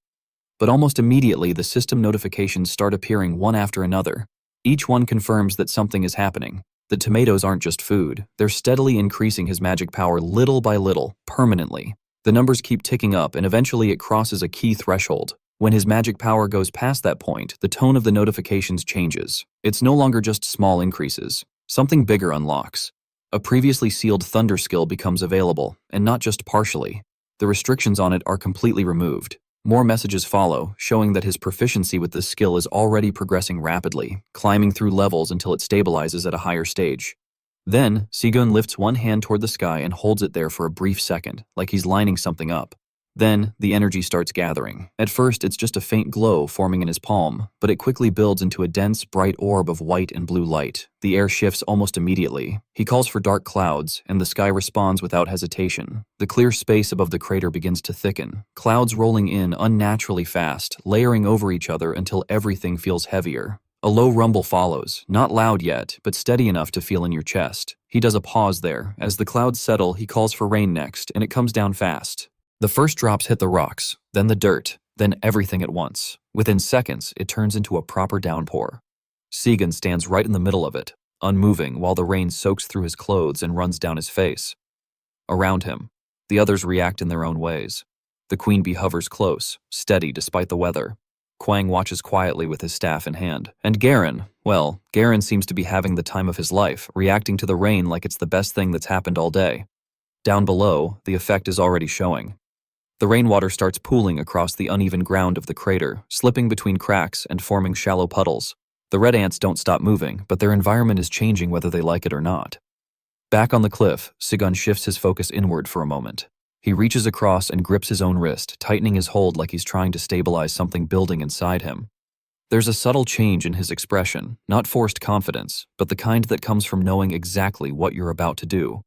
But almost immediately, the system notifications start appearing one after another. Each one confirms that something is happening. The tomatoes aren't just food. They're steadily increasing his magic power little by little, permanently. The numbers keep ticking up, and eventually it crosses a key threshold. When his magic power goes past that point, the tone of the notifications changes. It's no longer just small increases. Something bigger unlocks. A previously sealed thunder skill becomes available, and not just partially. The restrictions on it are completely removed. More messages follow, showing that his proficiency with this skill is already progressing rapidly, climbing through levels until it stabilizes at a higher stage. Then, Sigun lifts one hand toward the sky and holds it there for a brief second, like he's lining something up. Then, the energy starts gathering. At first, it's just a faint glow forming in his palm, but it quickly builds into a dense, bright orb of white and blue light. The air shifts almost immediately. He calls for dark clouds, and the sky responds without hesitation. The clear space above the crater begins to thicken, clouds rolling in unnaturally fast, layering over each other until everything feels heavier. A low rumble follows, not loud yet, but steady enough to feel in your chest. He does a pause there. As the clouds settle, he calls for rain next, and it comes down fast. The first drops hit the rocks, then the dirt, then everything at once. Within seconds, it turns into a proper downpour. Sigun stands right in the middle of it, unmoving while the rain soaks through his clothes and runs down his face. Around him, the others react in their own ways. The queen bee hovers close, steady despite the weather. Kwang watches quietly with his staff in hand. And Garen seems to be having the time of his life, reacting to the rain like it's the best thing that's happened all day. Down below, the effect is already showing. The rainwater starts pooling across the uneven ground of the crater, slipping between cracks and forming shallow puddles. The red ants don't stop moving, but their environment is changing whether they like it or not. Back on the cliff, Sigun shifts his focus inward for a moment. He reaches across and grips his own wrist, tightening his hold like he's trying to stabilize something building inside him. There's a subtle change in his expression, not forced confidence, but the kind that comes from knowing exactly what you're about to do.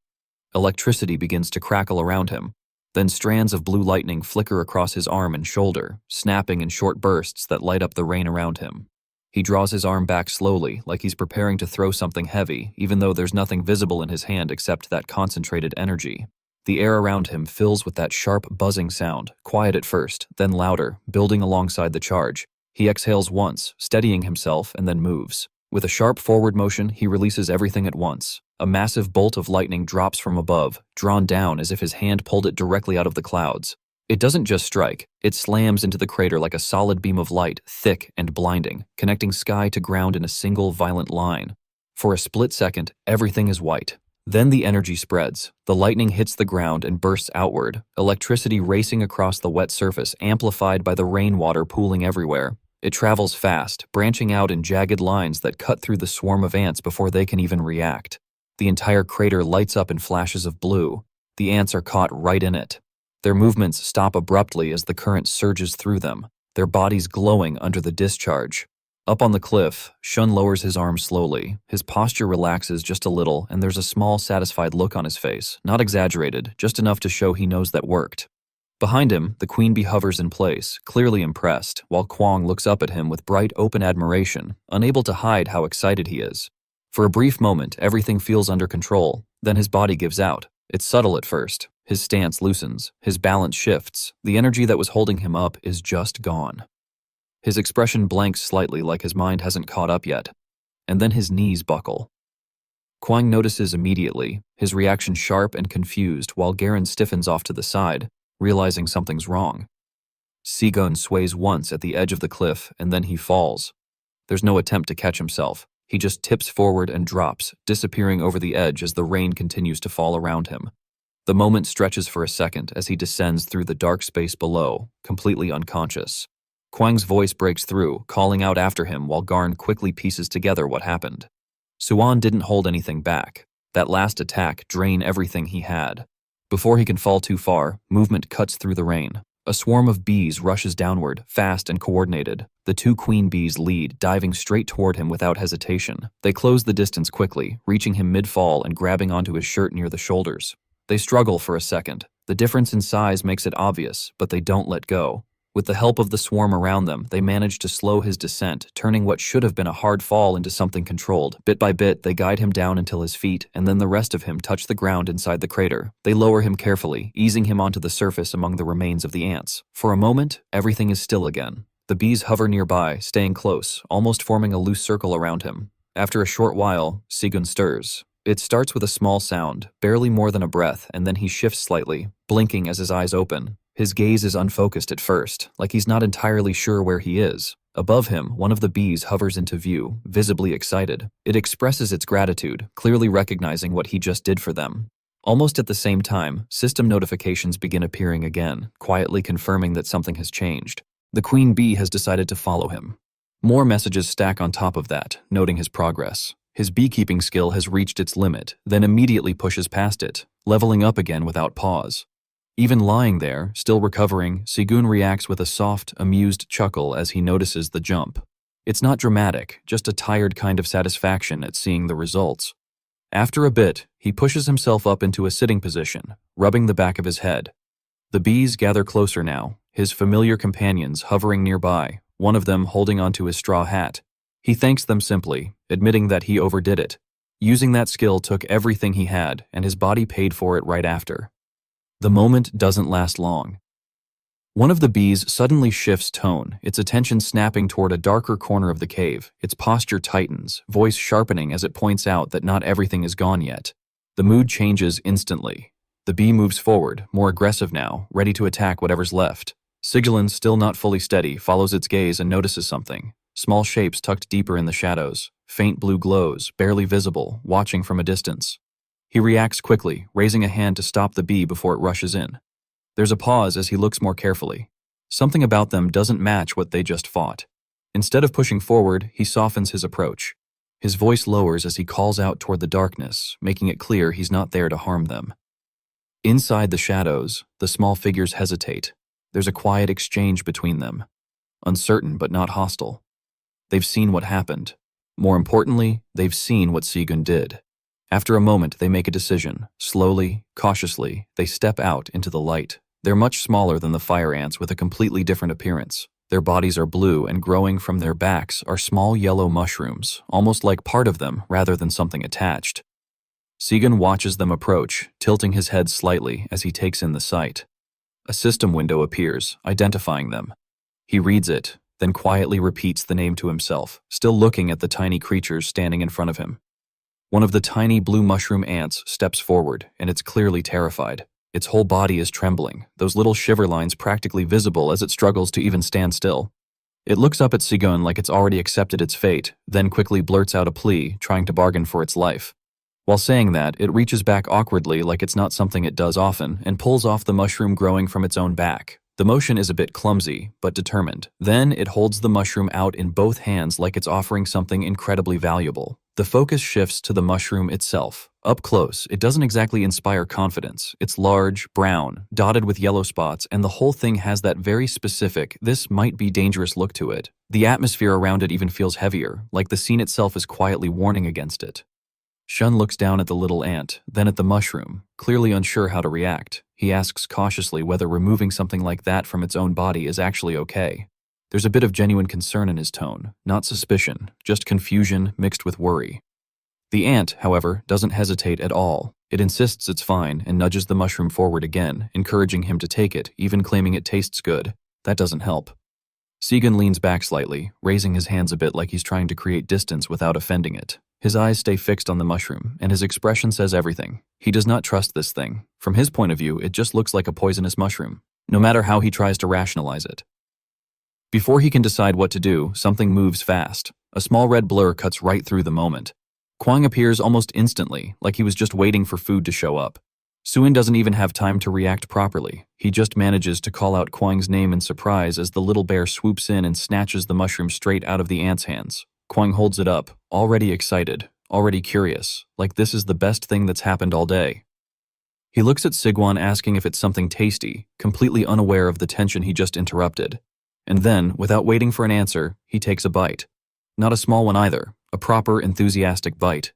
Electricity begins to crackle around him. Then strands of blue lightning flicker across his arm and shoulder, snapping in short bursts that light up the rain around him. He draws his arm back slowly, like he's preparing to throw something heavy, even though there's nothing visible in his hand except that concentrated energy. The air around him fills with that sharp, buzzing sound, quiet at first, then louder, building alongside the charge. He exhales once, steadying himself, and then moves. With a sharp forward motion, he releases everything at once. A massive bolt of lightning drops from above, drawn down as if his hand pulled it directly out of the clouds. It doesn't just strike, it slams into the crater like a solid beam of light, thick and blinding, connecting sky to ground in a single violent line. For a split second, everything is white. Then the energy spreads. The lightning hits the ground and bursts outward, electricity racing across the wet surface, amplified by the rainwater pooling everywhere. It travels fast, branching out in jagged lines that cut through the swarm of ants before they can even react. The entire crater lights up in flashes of blue. The ants are caught right in it. Their movements stop abruptly as the current surges through them, their bodies glowing under the discharge. Up on the cliff, Shun lowers his arm slowly. His posture relaxes just a little, and there's a small, satisfied look on his face, not exaggerated, just enough to show he knows that worked. Behind him, the queen bee hovers in place, clearly impressed, while Kwang looks up at him with bright, open admiration, unable to hide how excited he is. For a brief moment, everything feels under control, then his body gives out. It's subtle at first. His stance loosens, his balance shifts, the energy that was holding him up is just gone. His expression blanks slightly like his mind hasn't caught up yet, and then his knees buckle. Kwang notices immediately, his reaction sharp and confused while Garen stiffens off to the side, realizing something's wrong. Sigun sways once at the edge of the cliff and then he falls. There's no attempt to catch himself. He just tips forward and drops, disappearing over the edge as the rain continues to fall around him. The moment stretches for a second as he descends through the dark space below, completely unconscious. Kwang's voice breaks through, calling out after him while Garn quickly pieces together what happened. Suan didn't hold anything back. That last attack drained everything he had. Before he can fall too far, movement cuts through the rain. A swarm of bees rushes downward, fast and coordinated. The two queen bees lead, diving straight toward him without hesitation. They close the distance quickly, reaching him mid-fall and grabbing onto his shirt near the shoulders. They struggle for a second. The difference in size makes it obvious, but they don't let go. With the help of the swarm around them, they manage to slow his descent, turning what should have been a hard fall into something controlled. Bit by bit, they guide him down until his feet, and then the rest of him touch the ground inside the crater. They lower him carefully, easing him onto the surface among the remains of the ants. For a moment, everything is still again. The bees hover nearby, staying close, almost forming a loose circle around him. After a short while, Sigun stirs. It starts with a small sound, barely more than a breath, and then he shifts slightly, blinking as his eyes open. His gaze is unfocused at first, like he's not entirely sure where he is. Above him, one of the bees hovers into view, visibly excited. It expresses its gratitude, clearly recognizing what he just did for them. Almost at the same time, system notifications begin appearing again, quietly confirming that something has changed. The queen bee has decided to follow him. More messages stack on top of that, noting his progress. His beekeeping skill has reached its limit, then immediately pushes past it, leveling up again without pause. Even lying there, still recovering, Sigun reacts with a soft, amused chuckle as he notices the jump. It's not dramatic, just a tired kind of satisfaction at seeing the results. After a bit, he pushes himself up into a sitting position, rubbing the back of his head. The bees gather closer now, his familiar companions hovering nearby, one of them holding onto his straw hat. He thanks them simply, admitting that he overdid it. Using that skill took everything he had, and his body paid for it right after. The moment doesn't last long. One of the bees suddenly shifts tone, its attention snapping toward a darker corner of the cave. Its posture tightens, voice sharpening as it points out that not everything is gone yet. The mood changes instantly. The bee moves forward, more aggressive now, ready to attack whatever's left. Sigilin, still not fully steady, follows its gaze and notices something. Small shapes tucked deeper in the shadows, faint blue glows, barely visible, watching from a distance. He reacts quickly, raising a hand to stop the bee before it rushes in. There's a pause as he looks more carefully. Something about them doesn't match what they just fought. Instead of pushing forward, he softens his approach. His voice lowers as he calls out toward the darkness, making it clear he's not there to harm them. Inside the shadows, the small figures hesitate. There's a quiet exchange between them. Uncertain but not hostile. They've seen what happened. More importantly, they've seen what Sigun did. After a moment, they make a decision. Slowly, cautiously, they step out into the light. They're much smaller than the fire ants with a completely different appearance. Their bodies are blue and growing from their backs are small yellow mushrooms, almost like part of them rather than something attached. Sigun watches them approach, tilting his head slightly as he takes in the sight. A system window appears, identifying them. He reads it, then quietly repeats the name to himself, still looking at the tiny creatures standing in front of him. One of the tiny blue mushroom ants steps forward, and it's clearly terrified. Its whole body is trembling, those little shiver lines practically visible as it struggles to even stand still. It looks up at Sigun like it's already accepted its fate, then quickly blurts out a plea, trying to bargain for its life. While saying that, it reaches back awkwardly like it's not something it does often, and pulls off the mushroom growing from its own back. The motion is a bit clumsy, but determined. Then it holds the mushroom out in both hands like it's offering something incredibly valuable. The focus shifts to the mushroom itself. Up close, it doesn't exactly inspire confidence. It's large, brown, dotted with yellow spots, and the whole thing has that very specific, this might be dangerous look to it. The atmosphere around it even feels heavier, like the scene itself is quietly warning against it. Shun looks down at the little ant, then at the mushroom, clearly unsure how to react. He asks cautiously whether removing something like that from its own body is actually okay. There's a bit of genuine concern in his tone, not suspicion, just confusion mixed with worry. The ant, however, doesn't hesitate at all. It insists it's fine and nudges the mushroom forward again, encouraging him to take it, even claiming it tastes good. That doesn't help. Sigun leans back slightly, raising his hands a bit like he's trying to create distance without offending it. His eyes stay fixed on the mushroom, and his expression says everything. He does not trust this thing. From his point of view, it just looks like a poisonous mushroom, no matter how he tries to rationalize it. Before he can decide what to do, something moves fast. A small red blur cuts right through the moment. Kwang appears almost instantly, like he was just waiting for food to show up. Suin doesn't even have time to react properly. He just manages to call out Kwang's name in surprise as the little bear swoops in and snatches the mushroom straight out of the ant's hands. Kwang holds it up, already excited, already curious, like this is the best thing that's happened all day. He looks at Sigwon asking if it's something tasty, completely unaware of the tension he just interrupted. And then, without waiting for an answer, he takes a bite. Not a small one either, a proper, enthusiastic bite.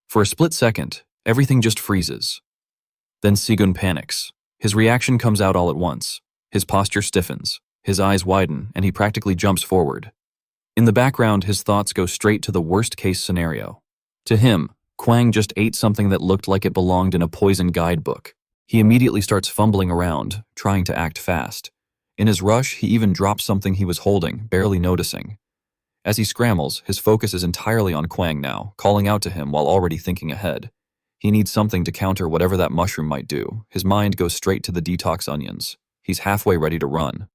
For a split second, everything just freezes. Then Sigun panics. His reaction comes out all at once. His posture stiffens, his eyes widen, and he practically jumps forward. In the background, his thoughts go straight to the worst-case scenario. To him, Kwang just ate something that looked like it belonged in a poison guidebook. He immediately starts fumbling around, trying to act fast. In his rush, he even drops something he was holding, barely noticing. As he scrambles, his focus is entirely on Kwang now, calling out to him while already thinking ahead. He needs something to counter whatever that mushroom might do. His mind goes straight to the detox onions. He's halfway ready to run.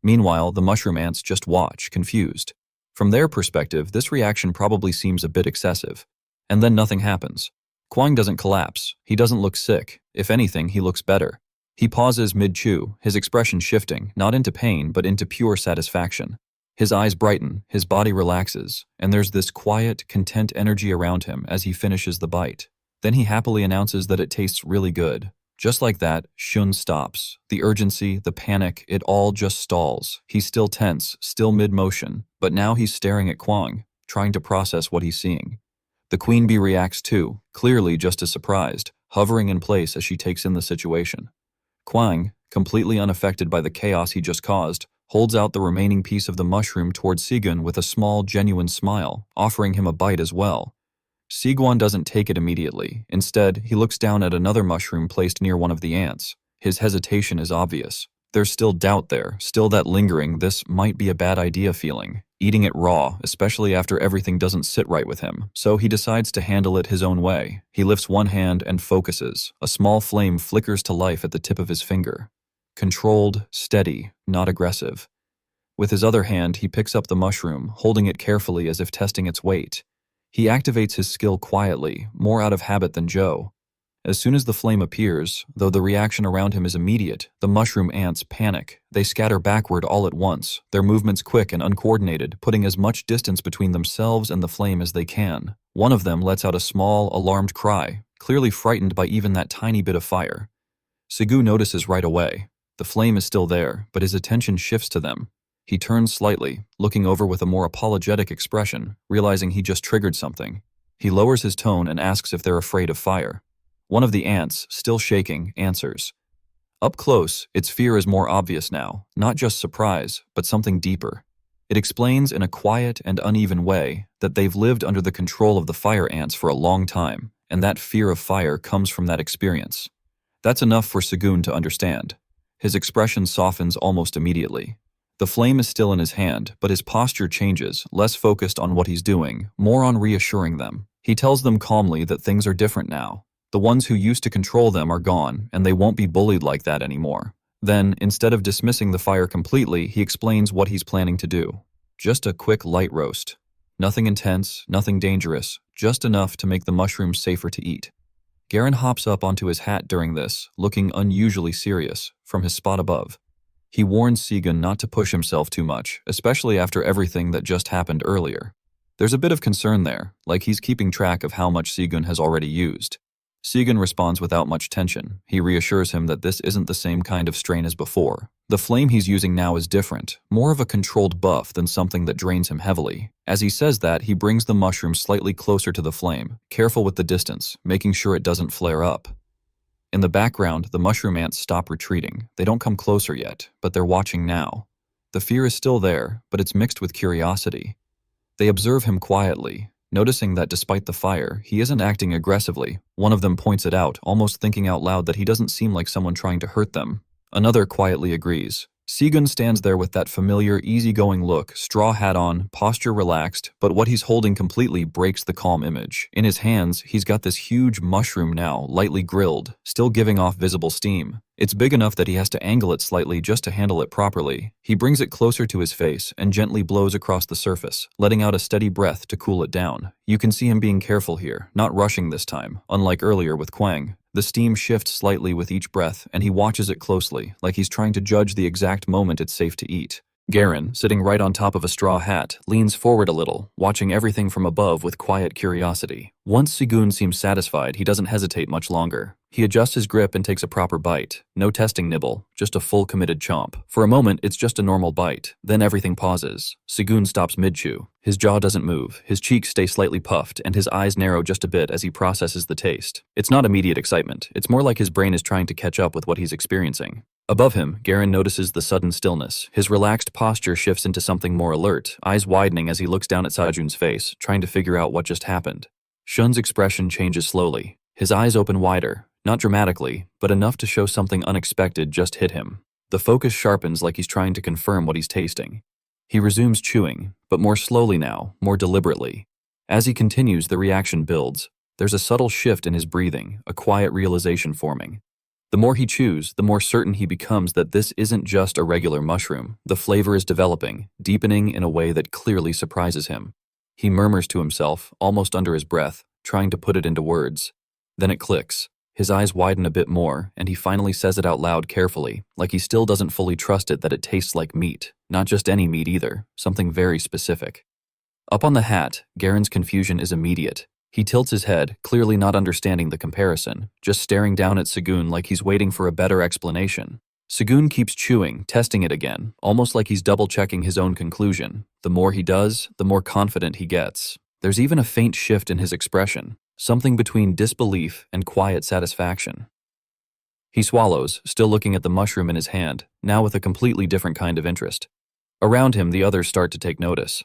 Meanwhile, the mushroom ants just watch, confused. From their perspective, this reaction probably seems a bit excessive. And then nothing happens. Kwang doesn't collapse. He doesn't look sick. If anything, he looks better. He pauses mid-chew, his expression shifting, not into pain, but into pure satisfaction. His eyes brighten, his body relaxes, and there's this quiet, content energy around him as he finishes the bite. Then he happily announces that it tastes really good. Just like that, Shun stops. The urgency, the panic, it all just stalls. He's still tense, still mid-motion, but now he's staring at Kwang, trying to process what he's seeing. The queen bee reacts too, clearly just as surprised, hovering in place as she takes in the situation. Kwang, completely unaffected by the chaos he just caused, holds out the remaining piece of the mushroom towards Sigun with a small, genuine smile, offering him a bite as well. Sigwon doesn't take it immediately. Instead, he looks down at another mushroom placed near one of the ants. His hesitation is obvious. There's still doubt there, still that lingering, this might be a bad idea feeling. Eating it raw, especially after everything doesn't sit right with him, so he decides to handle it his own way. He lifts one hand and focuses. A small flame flickers to life at the tip of his finger. Controlled, steady, not aggressive. With his other hand, he picks up the mushroom, holding it carefully as if testing its weight. He activates his skill quietly, more out of habit than Joe. As soon as the flame appears, though the reaction around him is immediate, the mushroom ants panic. They scatter backward all at once, their movements quick and uncoordinated, putting as much distance between themselves and the flame as they can. One of them lets out a small, alarmed cry, clearly frightened by even that tiny bit of fire. Sigu notices right away. The flame is still there, but his attention shifts to them. He turns slightly, looking over with a more apologetic expression, realizing he just triggered something. He lowers his tone and asks if they're afraid of fire. One of the ants, still shaking, answers. Up close, its fear is more obvious now, not just surprise, but something deeper. It explains in a quiet and uneven way that they've lived under the control of the fire ants for a long time, and that fear of fire comes from that experience. That's enough for Sigun to understand. His expression softens almost immediately. The flame is still in his hand, but his posture changes, less focused on what he's doing, more on reassuring them. He tells them calmly that things are different now. The ones who used to control them are gone, and they won't be bullied like that anymore. Then, instead of dismissing the fire completely, he explains what he's planning to do. Just a quick light roast. Nothing intense, nothing dangerous, just enough to make the mushrooms safer to eat. Garen hops up onto his hat during this, looking unusually serious, from his spot above. He warns Sigun not to push himself too much, especially after everything that just happened earlier. There's a bit of concern there, like he's keeping track of how much Sigun has already used. Sigun responds without much tension. He reassures him that this isn't the same kind of strain as before. The flame he's using now is different, more of a controlled buff than something that drains him heavily. As he says that, he brings the mushroom slightly closer to the flame, careful with the distance, making sure it doesn't flare up. In the background, the mushroom ants stop retreating. They don't come closer yet, but they're watching now. The fear is still there, but it's mixed with curiosity. They observe him quietly, noticing that despite the fire, he isn't acting aggressively. One of them points it out, almost thinking out loud that he doesn't seem like someone trying to hurt them. Another quietly agrees. Sigun stands there with that familiar, easygoing look, straw hat on, posture relaxed, but what he's holding completely breaks the calm image. In his hands, he's got this huge mushroom now, lightly grilled, still giving off visible steam. It's big enough that he has to angle it slightly just to handle it properly. He brings it closer to his face and gently blows across the surface, letting out a steady breath to cool it down. You can see him being careful here, not rushing this time, unlike earlier with Kwang. The steam shifts slightly with each breath, and he watches it closely, like he's trying to judge the exact moment it's safe to eat. Garen, sitting right on top of a straw hat, leans forward a little, watching everything from above with quiet curiosity. Once Sigun seems satisfied, he doesn't hesitate much longer. He adjusts his grip and takes a proper bite. No testing nibble, just a full committed chomp. For a moment, it's just a normal bite. Then everything pauses. Sigun stops mid-chew. His jaw doesn't move, his cheeks stay slightly puffed, and his eyes narrow just a bit as he processes the taste. It's not immediate excitement. It's more like his brain is trying to catch up with what he's experiencing. Above him, Garen notices the sudden stillness. His relaxed posture shifts into something more alert, eyes widening as he looks down at Sajun's face, trying to figure out what just happened. Shun's expression changes slowly. His eyes open wider, not dramatically, but enough to show something unexpected just hit him. The focus sharpens like he's trying to confirm what he's tasting. He resumes chewing, but more slowly now, more deliberately. As he continues, the reaction builds. There's a subtle shift in his breathing, a quiet realization forming. The more he chews, the more certain he becomes that this isn't just a regular mushroom. The flavor is developing, deepening in a way that clearly surprises him. He murmurs to himself, almost under his breath, trying to put it into words. Then it clicks. His eyes widen a bit more, and he finally says it out loud carefully, like he still doesn't fully trust it that it tastes like meat. Not just any meat either, something very specific. Up on the hat, Garen's confusion is immediate. He tilts his head, clearly not understanding the comparison, just staring down at Sigun like he's waiting for a better explanation. Sigun keeps chewing, testing it again, almost like he's double-checking his own conclusion. The more he does, the more confident he gets. There's even a faint shift in his expression, something between disbelief and quiet satisfaction. He swallows, still looking at the mushroom in his hand, now with a completely different kind of interest. Around him, the others start to take notice.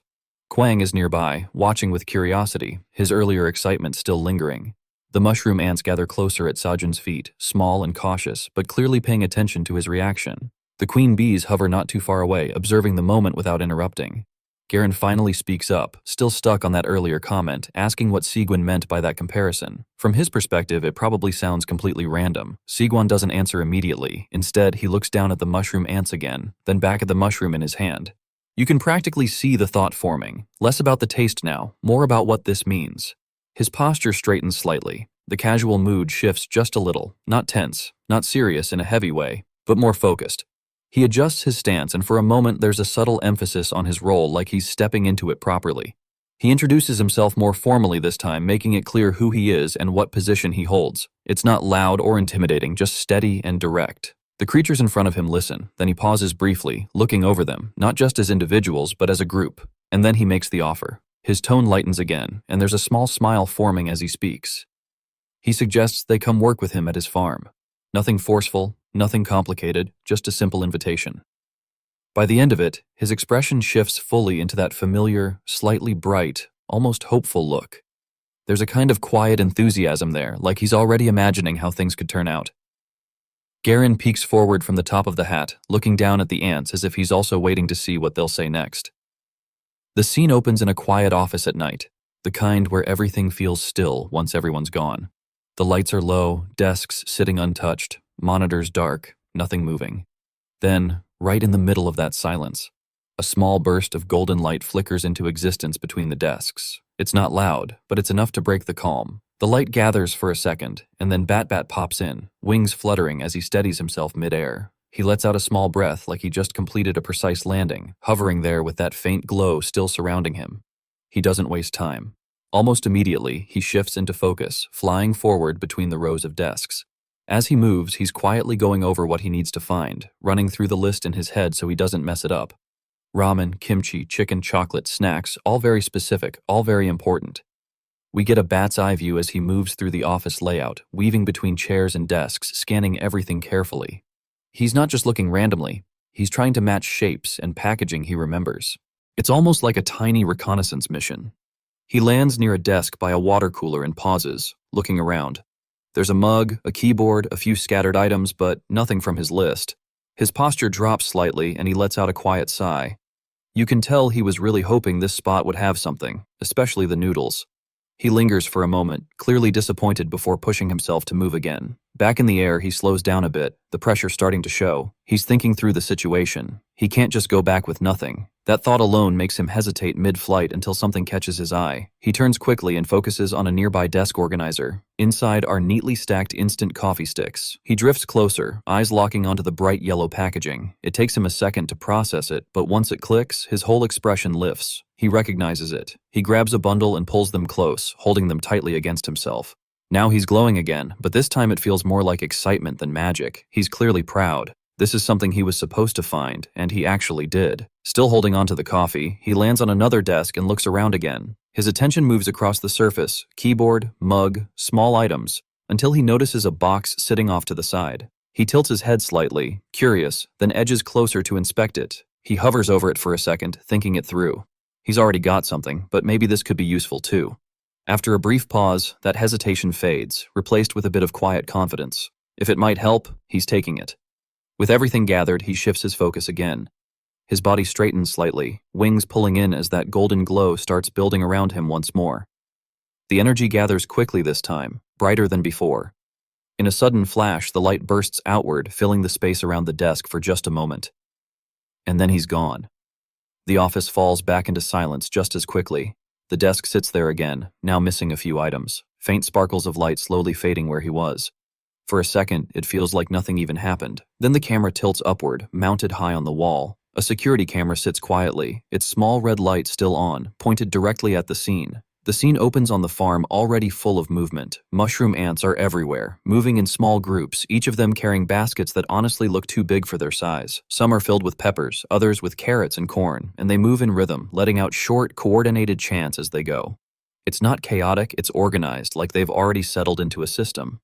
Kwang is nearby, watching with curiosity, his earlier excitement still lingering. The mushroom ants gather closer at Sajun's feet, small and cautious, but clearly paying attention to his reaction. The queen bees hover not too far away, observing the moment without interrupting. Garen finally speaks up, still stuck on that earlier comment, asking what Sigwin meant by that comparison. From his perspective, it probably sounds completely random. Sigwon doesn't answer immediately. Instead, he looks down at the mushroom ants again, then back at the mushroom in his hand. You can practically see the thought forming, less about the taste now, more about what this means. His posture straightens slightly. The casual mood shifts just a little, not tense, not serious in a heavy way, but more focused. He adjusts his stance, and for a moment there's a subtle emphasis on his role, like he's stepping into it properly. He introduces himself more formally this time, making it clear who he is and what position he holds. It's not loud or intimidating, just steady and direct. The creatures in front of him listen, then he pauses briefly, looking over them, not just as individuals, but as a group. And then he makes the offer. His tone lightens again, and there's a small smile forming as he speaks. He suggests they come work with him at his farm. Nothing forceful, nothing complicated, just a simple invitation. By the end of it, his expression shifts fully into that familiar, slightly bright, almost hopeful look. There's a kind of quiet enthusiasm there, like he's already imagining how things could turn out. Garen peeks forward from the top of the hat, looking down at the ants as if he's also waiting to see what they'll say next. The scene opens in a quiet office at night, the kind where everything feels still once everyone's gone. The lights are low, desks sitting untouched, monitors dark, nothing moving. Then, right in the middle of that silence, a small burst of golden light flickers into existence between the desks. It's not loud, but it's enough to break the calm. The light gathers for a second, and then Bat-Bat pops in, wings fluttering as he steadies himself mid-air. He lets out a small breath like he just completed a precise landing, hovering there with that faint glow still surrounding him. He doesn't waste time. Almost immediately, he shifts into focus, flying forward between the rows of desks. As he moves, he's quietly going over what he needs to find, running through the list in his head so he doesn't mess it up. Ramen, kimchi, chicken, chocolate, snacks, all very specific, all very important. We get a bat's eye view as he moves through the office layout, weaving between chairs and desks, scanning everything carefully. He's not just looking randomly, he's trying to match shapes and packaging he remembers. It's almost like a tiny reconnaissance mission. He lands near a desk by a water cooler and pauses, looking around. There's a mug, a keyboard, a few scattered items, but nothing from his list. His posture drops slightly and he lets out a quiet sigh. You can tell he was really hoping this spot would have something, especially the noodles. He lingers for a moment, clearly disappointed before pushing himself to move again. Back in the air, he slows down a bit, the pressure starting to show. He's thinking through the situation. He can't just go back with nothing. That thought alone makes him hesitate mid-flight until something catches his eye. He turns quickly and focuses on a nearby desk organizer. Inside are neatly stacked instant coffee sticks. He drifts closer, eyes locking onto the bright yellow packaging. It takes him a second to process it, but once it clicks, his whole expression lifts. He recognizes it. He grabs a bundle and pulls them close, holding them tightly against himself. Now he's glowing again, but this time it feels more like excitement than magic. He's clearly proud. This is something he was supposed to find, and he actually did. Still holding onto the coffee, he lands on another desk and looks around again. His attention moves across the surface, keyboard, mug, small items, until he notices a box sitting off to the side. He tilts his head slightly, curious, then edges closer to inspect it. He hovers over it for a second, thinking it through. He's already got something, but maybe this could be useful too. After a brief pause, that hesitation fades, replaced with a bit of quiet confidence. If it might help, he's taking it. With everything gathered, he shifts his focus again. His body straightens slightly, wings pulling in as that golden glow starts building around him once more. The energy gathers quickly this time, brighter than before. In a sudden flash, the light bursts outward, filling the space around the desk for just a moment. And then he's gone. The office falls back into silence just as quickly. The desk sits there again, now missing a few items, faint sparkles of light slowly fading where he was. For a second, it feels like nothing even happened. Then the camera tilts upward, mounted high on the wall. A security camera sits quietly, its small red light still on, pointed directly at the scene. The scene opens on the farm already full of movement. Mushroom ants are everywhere, moving in small groups, each of them carrying baskets that honestly look too big for their size. Some are filled with peppers, others with carrots and corn, and they move in rhythm, letting out short, coordinated chants as they go. It's not chaotic, it's organized, like they've already settled into a system.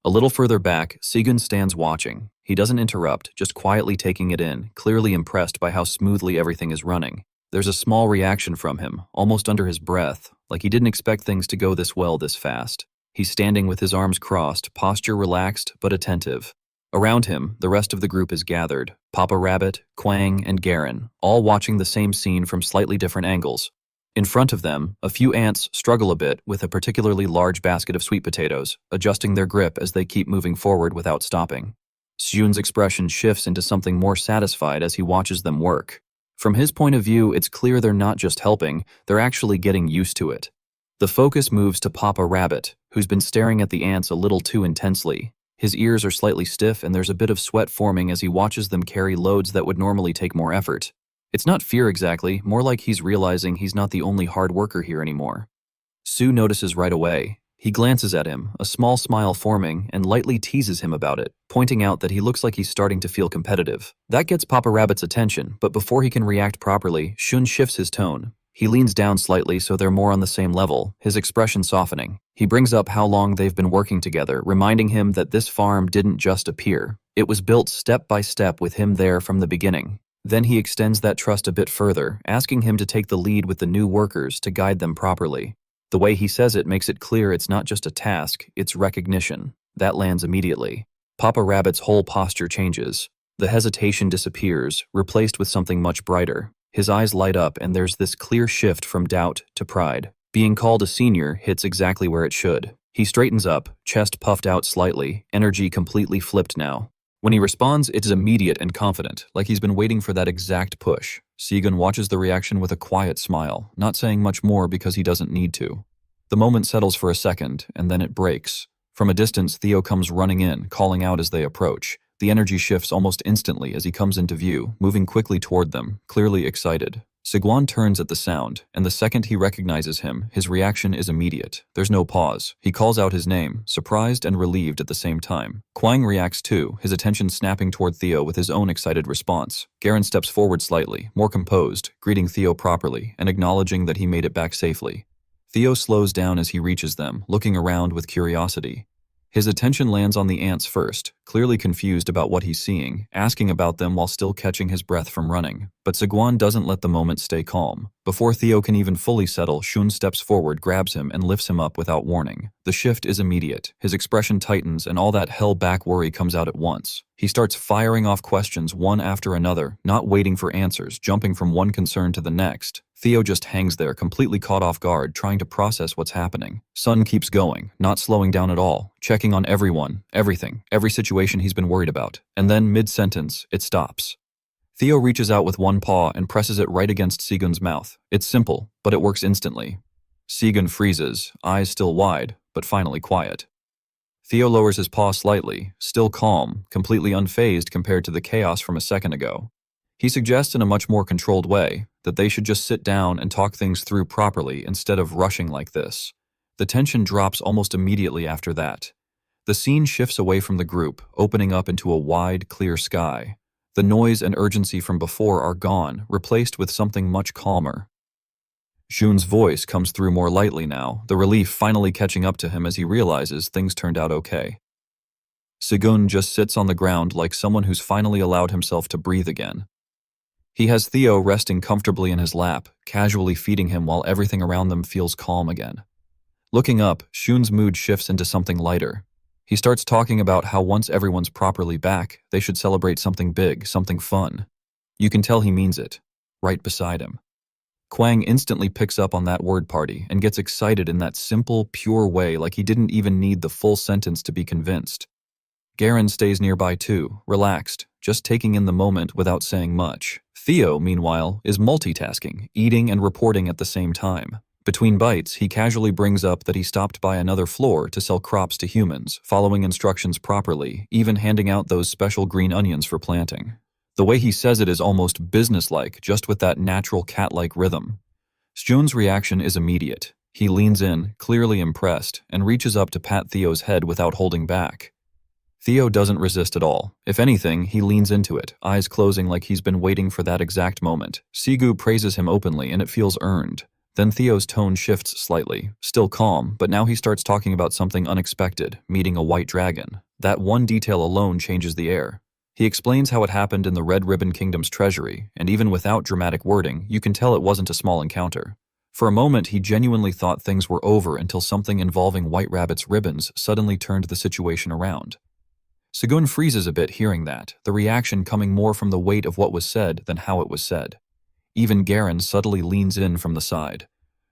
A little further back, Segun stands watching. He doesn't interrupt, just quietly taking it in, clearly impressed by how smoothly everything is running. There's a small reaction from him, almost under his breath, like he didn't expect things to go this well this fast. He's standing with his arms crossed, posture relaxed but attentive. Around him, the rest of the group is gathered, Papa Rabbit, Quang, and Garen, all watching the same scene from slightly different angles. In front of them, a few ants struggle a bit with a particularly large basket of sweet potatoes, adjusting their grip as they keep moving forward without stopping. Seun's expression shifts into something more satisfied as he watches them work. From his point of view, it's clear they're not just helping, they're actually getting used to it. The focus moves to Papa Rabbit, who's been staring at the ants a little too intensely. His ears are slightly stiff and there's a bit of sweat forming as he watches them carry loads that would normally take more effort. It's not fear exactly, more like he's realizing he's not the only hard worker here anymore. Sue notices right away. He glances at him, a small smile forming, and lightly teases him about it, pointing out that he looks like he's starting to feel competitive. That gets Papa Rabbit's attention, but before he can react properly, Shun shifts his tone. He leans down slightly so they're more on the same level, his expression softening. He brings up how long they've been working together, reminding him that this farm didn't just appear. It was built step by step with him there from the beginning. Then he extends that trust a bit further, asking him to take the lead with the new workers to guide them properly. The way he says it makes it clear it's not just a task, it's recognition. That lands immediately. Papa Rabbit's whole posture changes. The hesitation disappears, replaced with something much brighter. His eyes light up and there's this clear shift from doubt to pride. Being called a senior hits exactly where it should. He straightens up, chest puffed out slightly, energy completely flipped now. When he responds, it is immediate and confident, like he's been waiting for that exact push. Segun watches the reaction with a quiet smile, not saying much more because he doesn't need to. The moment settles for a second, and then it breaks. From a distance, Theo comes running in, calling out as they approach. The energy shifts almost instantly as he comes into view, moving quickly toward them, clearly excited. Seguan turns at the sound, and the second he recognizes him, his reaction is immediate. There's no pause. He calls out his name, surprised and relieved at the same time. Quang reacts too, his attention snapping toward Theo with his own excited response. Garen steps forward slightly, more composed, greeting Theo properly and acknowledging that he made it back safely. Theo slows down as he reaches them, looking around with curiosity. His attention lands on the ants first, clearly confused about what he's seeing, asking about them while still catching his breath from running. But Seguan doesn't let the moment stay calm. Before Theo can even fully settle, Shun steps forward, grabs him, and lifts him up without warning. The shift is immediate. His expression tightens, and all that held-back worry comes out at once. He starts firing off questions one after another, not waiting for answers, jumping from one concern to the next. Theo just hangs there, completely caught off guard, trying to process what's happening. Sun keeps going, not slowing down at all, checking on everyone, everything, every situation he's been worried about. And then, mid-sentence, it stops. Theo reaches out with one paw and presses it right against Sigun's mouth. It's simple, but it works instantly. Sigun freezes, eyes still wide, but finally quiet. Theo lowers his paw slightly, still calm, completely unfazed compared to the chaos from a second ago. He suggests in a much more controlled way that they should just sit down and talk things through properly instead of rushing like this. The tension drops almost immediately after that. The scene shifts away from the group, opening up into a wide, clear sky. The noise and urgency from before are gone, replaced with something much calmer. Jun's voice comes through more lightly now, the relief finally catching up to him as he realizes things turned out okay. Sigun just sits on the ground like someone who's finally allowed himself to breathe again. He has Theo resting comfortably in his lap, casually feeding him while everything around them feels calm again. Looking up, Shun's mood shifts into something lighter. He starts talking about how once everyone's properly back, they should celebrate something big, something fun. You can tell he means it, right beside him. Kwang instantly picks up on that word party and gets excited in that simple, pure way like he didn't even need the full sentence to be convinced. Garen stays nearby too, relaxed, just taking in the moment without saying much. Theo, meanwhile, is multitasking, eating and reporting at the same time. Between bites, he casually brings up that he stopped by another floor to sell crops to humans, following instructions properly, even handing out those special green onions for planting. The way he says it is almost businesslike, just with that natural cat-like rhythm. Jun's reaction is immediate. He leans in, clearly impressed, and reaches up to pat Theo's head without holding back. Theo doesn't resist at all. If anything, he leans into it, eyes closing like he's been waiting for that exact moment. Sigu praises him openly, and it feels earned. Then Theo's tone shifts slightly, still calm, but now he starts talking about something unexpected, meeting a white dragon. That one detail alone changes the air. He explains how it happened in the Red Ribbon Kingdom's treasury, and even without dramatic wording, you can tell it wasn't a small encounter. For a moment, he genuinely thought things were over until something involving White Rabbit's ribbons suddenly turned the situation around. Sigun freezes a bit hearing that, the reaction coming more from the weight of what was said than how it was said. Even Garen subtly leans in from the side.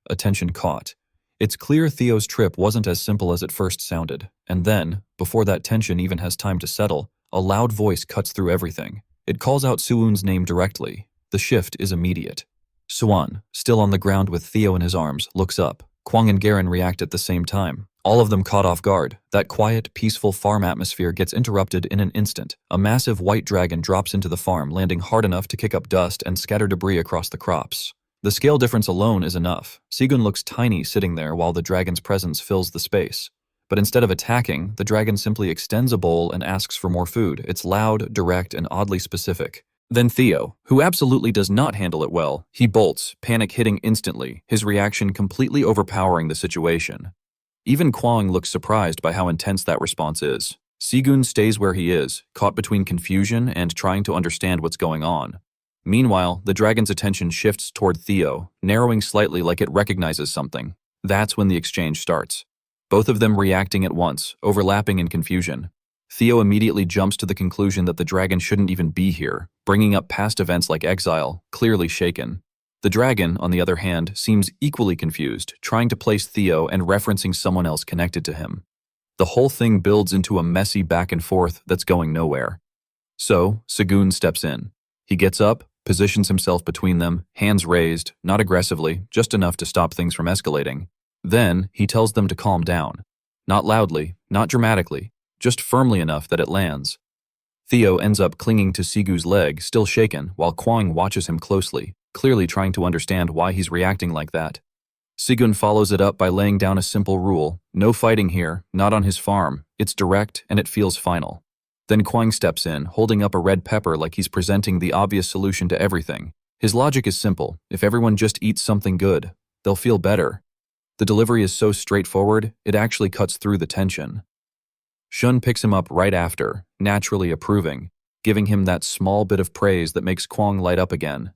Attention caught. It's clear Theo's trip wasn't as simple as it first sounded, and then, before that tension even has time to settle, a loud voice cuts through everything. It calls out Suwon's name directly. The shift is immediate. Suwon, still on the ground with Theo in his arms, looks up. Kwang and Garen react at the same time. All of them caught off guard. That quiet, peaceful farm atmosphere gets interrupted in an instant. A massive white dragon drops into the farm, landing hard enough to kick up dust and scatter debris across the crops. The scale difference alone is enough. Sigun looks tiny sitting there while the dragon's presence fills the space. But instead of attacking, the dragon simply extends a bowl and asks for more food. It's loud, direct, and oddly specific. Then Theo, who absolutely does not handle it well, he bolts, panic hitting instantly, his reaction completely overpowering the situation. Even Kwang looks surprised by how intense that response is. Sigun stays where he is, caught between confusion and trying to understand what's going on. Meanwhile, the dragon's attention shifts toward Theo, narrowing slightly like it recognizes something. That's when the exchange starts. Both of them reacting at once, overlapping in confusion. Theo immediately jumps to the conclusion that the dragon shouldn't even be here, bringing up past events like exile, clearly shaken. The dragon, on the other hand, seems equally confused, trying to place Theo and referencing someone else connected to him. The whole thing builds into a messy back and forth that's going nowhere. So, Sigun steps in. He gets up, positions himself between them, hands raised, not aggressively, just enough to stop things from escalating. Then, he tells them to calm down. Not loudly, not dramatically, just firmly enough that it lands. Theo ends up clinging to Sigu's leg, still shaken, while Kwang watches him closely, clearly trying to understand why he's reacting like that. Sigun follows it up by laying down a simple rule. No fighting here, not on his farm. It's direct and it feels final. Then Kwang steps in, holding up a red pepper like he's presenting the obvious solution to everything. His logic is simple. If everyone just eats something good, they'll feel better. The delivery is so straightforward, it actually cuts through the tension. Shun picks him up right after, naturally approving, giving him that small bit of praise that makes Kwang light up again.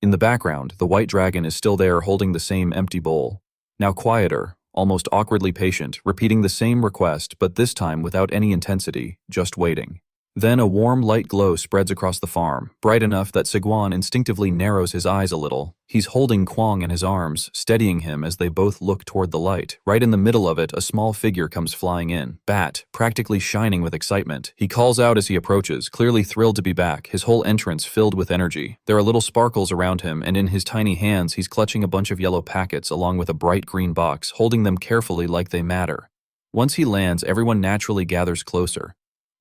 In the background, the white dragon is still there holding the same empty bowl. Now quieter, almost awkwardly patient, repeating the same request, but this time without any intensity, just waiting. Then a warm light glow spreads across the farm, bright enough that Sigwan instinctively narrows his eyes a little. He's holding Kwang in his arms, steadying him as they both look toward the light. Right in the middle of it, a small figure comes flying in, Bat, practically shining with excitement. He calls out as he approaches, clearly thrilled to be back, his whole entrance filled with energy. There are little sparkles around him, and in his tiny hands he's clutching a bunch of yellow packets along with a bright green box, holding them carefully like they matter. Once he lands, everyone naturally gathers closer.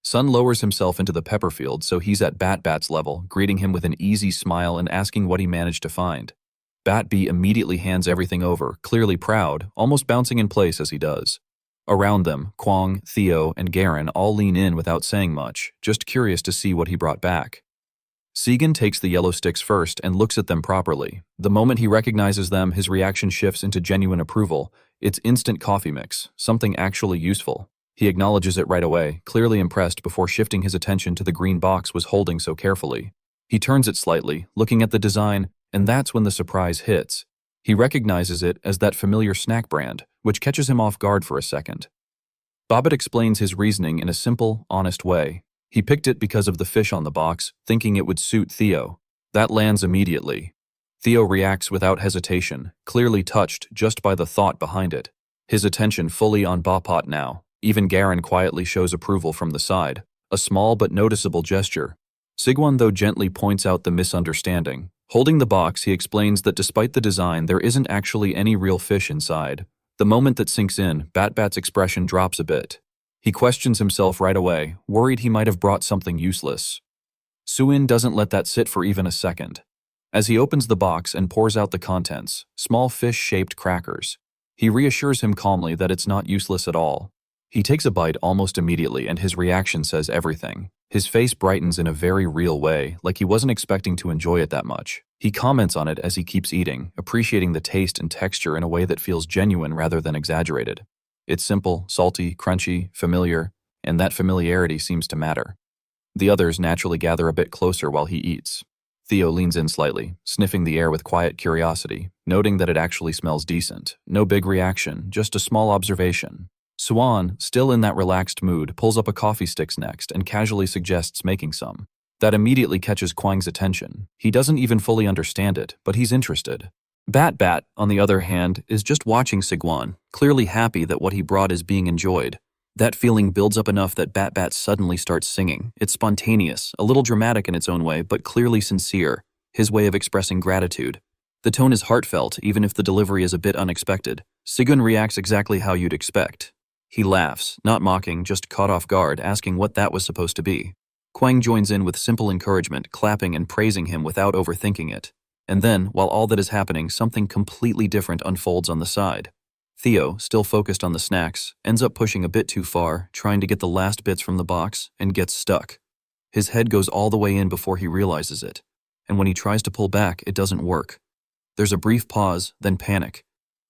Sun lowers himself into the pepper field, so he's at Bat's level, greeting him with an easy smile and asking what he managed to find. Bat-B immediately hands everything over, clearly proud, almost bouncing in place as he does. Around them, Kwang, Theo, and Garen all lean in without saying much, just curious to see what he brought back. Segan takes the yellow sticks first and looks at them properly. The moment he recognizes them, his reaction shifts into genuine approval. It's instant coffee mix, something actually useful. He acknowledges it right away, clearly impressed before shifting his attention to the green box was holding so carefully. He turns it slightly, looking at the design, and that's when the surprise hits. He recognizes it as that familiar snack brand, which catches him off guard for a second. Bobbitt explains his reasoning in a simple, honest way. He picked it because of the fish on the box, thinking it would suit Theo. That lands immediately. Theo reacts without hesitation, clearly touched just by the thought behind it. His attention fully on Bopot now. Even Garen quietly shows approval from the side, a small but noticeable gesture. Sigwan, though, gently points out the misunderstanding. Holding the box, he explains that despite the design, there isn't actually any real fish inside. The moment that sinks in, Bat's expression drops a bit. He questions himself right away, worried he might have brought something useless. Suin doesn't let that sit for even a second. As he opens the box and pours out the contents, small fish-shaped crackers, he reassures him calmly that it's not useless at all. He takes a bite almost immediately, and his reaction says everything. His face brightens in a very real way, like he wasn't expecting to enjoy it that much. He comments on it as he keeps eating, appreciating the taste and texture in a way that feels genuine rather than exaggerated. It's simple, salty, crunchy, familiar, and that familiarity seems to matter. The others naturally gather a bit closer while he eats. Theo leans in slightly, sniffing the air with quiet curiosity, noting that it actually smells decent. No big reaction, just a small observation. Swan, still in that relaxed mood, pulls up a coffee sticks next and casually suggests making some. That immediately catches Kwang's attention. He doesn't even fully understand it, but he's interested. Bat, on the other hand, is just watching Sigwan, clearly happy that what he brought is being enjoyed. That feeling builds up enough that Bat suddenly starts singing. It's spontaneous, a little dramatic in its own way, but clearly sincere, his way of expressing gratitude. The tone is heartfelt, even if the delivery is a bit unexpected. Sigun reacts exactly how you'd expect. He laughs, not mocking, just caught off guard, asking what that was supposed to be. Kwang joins in with simple encouragement, clapping and praising him without overthinking it. And then, while all that is happening, something completely different unfolds on the side. Theo, still focused on the snacks, ends up pushing a bit too far, trying to get the last bits from the box, and gets stuck. His head goes all the way in before he realizes it, and when he tries to pull back, it doesn't work. There's a brief pause, then panic.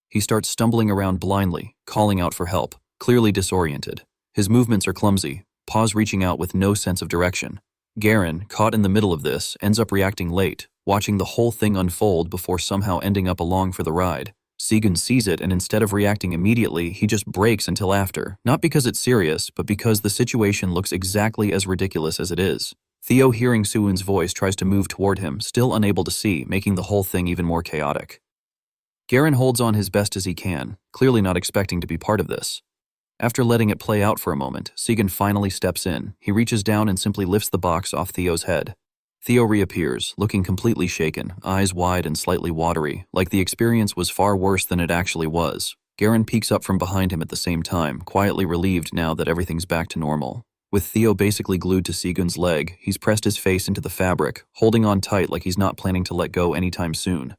He starts stumbling around blindly, calling out for help. Clearly disoriented. His movements are clumsy, paws reaching out with no sense of direction. Garen, caught in the middle of this, ends up reacting late, watching the whole thing unfold before somehow ending up along for the ride. Segan sees it, and instead of reacting immediately, he just breaks until after. Not because it's serious, but because the situation looks exactly as ridiculous as it is. Theo, hearing Suin's voice, tries to move toward him, still unable to see, making the whole thing even more chaotic. Garen holds on his best as he can, clearly not expecting to be part of this. After letting it play out for a moment, Segan finally steps in. He reaches down and simply lifts the box off Theo's head. Theo reappears, looking completely shaken, eyes wide and slightly watery, like the experience was far worse than it actually was. Garen peeks up from behind him at the same time, quietly relieved now that everything's back to normal. With Theo basically glued to Segun's leg, he's pressed his face into the fabric, holding on tight like he's not planning to let go anytime soon.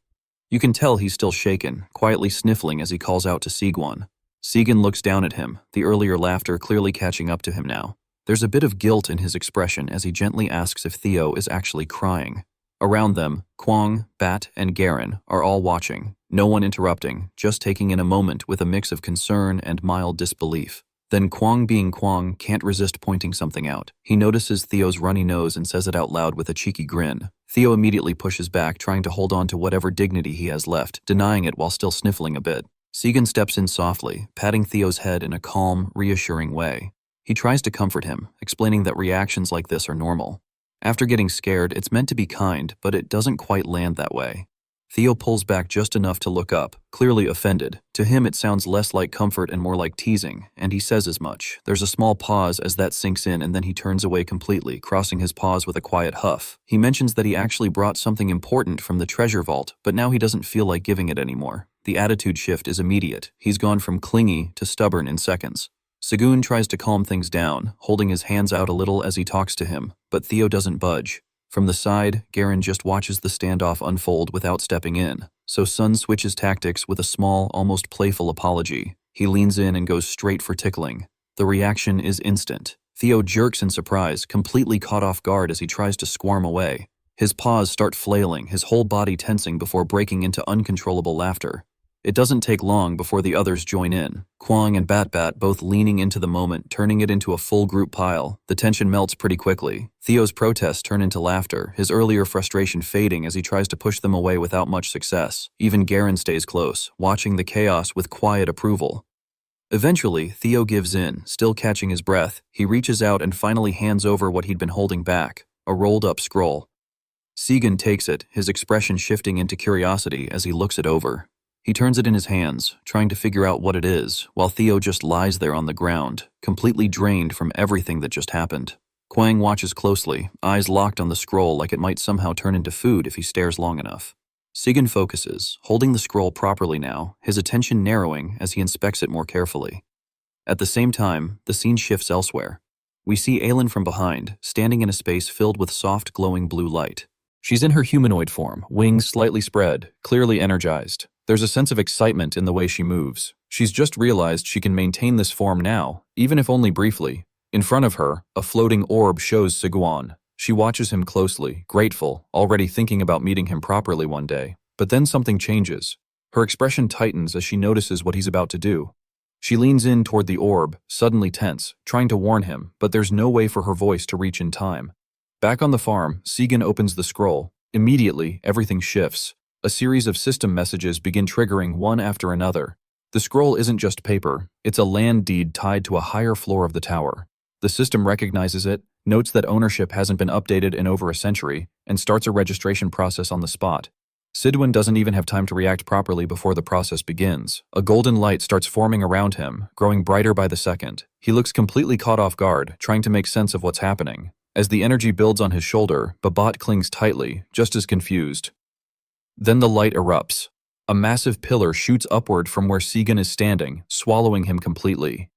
You can tell he's still shaken, quietly sniffling as he calls out to Sigwan. Segan looks down at him, the earlier laughter clearly catching up to him now. There's a bit of guilt in his expression as he gently asks if Theo is actually crying. Around them, Kwang, Bat, and Garen are all watching, no one interrupting, just taking in a moment with a mix of concern and mild disbelief. Then Kwang, being Kwang, can't resist pointing something out. He notices Theo's runny nose and says it out loud with a cheeky grin. Theo immediately pushes back, trying to hold on to whatever dignity he has left, denying it while still sniffling a bit. Segan steps in softly, patting Theo's head in a calm, reassuring way. He tries to comfort him, explaining that reactions like this are normal. After getting scared, it's meant to be kind, but it doesn't quite land that way. Theo pulls back just enough to look up, clearly offended. To him, it sounds less like comfort and more like teasing, and he says as much. There's a small pause as that sinks in, and then he turns away completely, crossing his paws with a quiet huff. He mentions that he actually brought something important from the treasure vault, but now he doesn't feel like giving it anymore. The attitude shift is immediate. He's gone from clingy to stubborn in seconds. Segun tries to calm things down, holding his hands out a little as he talks to him, but Theo doesn't budge. From the side, Garen just watches the standoff unfold without stepping in, so Sun switches tactics with a small, almost playful apology. He leans in and goes straight for tickling. The reaction is instant. Theo jerks in surprise, completely caught off guard as he tries to squirm away. His paws start flailing, his whole body tensing before breaking into uncontrollable laughter. It doesn't take long before the others join in, Kwang and Bat both leaning into the moment, turning it into a full group pile. The tension melts pretty quickly. Theo's protests turn into laughter, his earlier frustration fading as he tries to push them away without much success. Even Garen stays close, watching the chaos with quiet approval. Eventually, Theo gives in, still catching his breath. He reaches out and finally hands over what he'd been holding back, a rolled-up scroll. Segan takes it, his expression shifting into curiosity as he looks it over. He turns it in his hands, trying to figure out what it is, while Theo just lies there on the ground, completely drained from everything that just happened. Kwang watches closely, eyes locked on the scroll like it might somehow turn into food if he stares long enough. Segan focuses, holding the scroll properly now, his attention narrowing as he inspects it more carefully. At the same time, the scene shifts elsewhere. We see Aelin from behind, standing in a space filled with soft, glowing blue light. She's in her humanoid form, wings slightly spread, clearly energized. There's a sense of excitement in the way she moves. She's just realized she can maintain this form now, even if only briefly. In front of her, a floating orb shows Seguan. She watches him closely, grateful, already thinking about meeting him properly one day. But then something changes. Her expression tightens as she notices what he's about to do. She leans in toward the orb, suddenly tense, trying to warn him, but there's no way for her voice to reach in time. Back on the farm, Segan opens the scroll. Immediately, everything shifts. A series of system messages begin triggering one after another. The scroll isn't just paper, it's a land deed tied to a higher floor of the tower. The system recognizes it, notes that ownership hasn't been updated in over a century, and starts a registration process on the spot. Sidwin doesn't even have time to react properly before the process begins. A golden light starts forming around him, growing brighter by the second. He looks completely caught off guard, trying to make sense of what's happening. As the energy builds on his shoulder, Babat clings tightly, just as confused. Then the light erupts. A massive pillar shoots upward from where Segan is standing, swallowing him completely.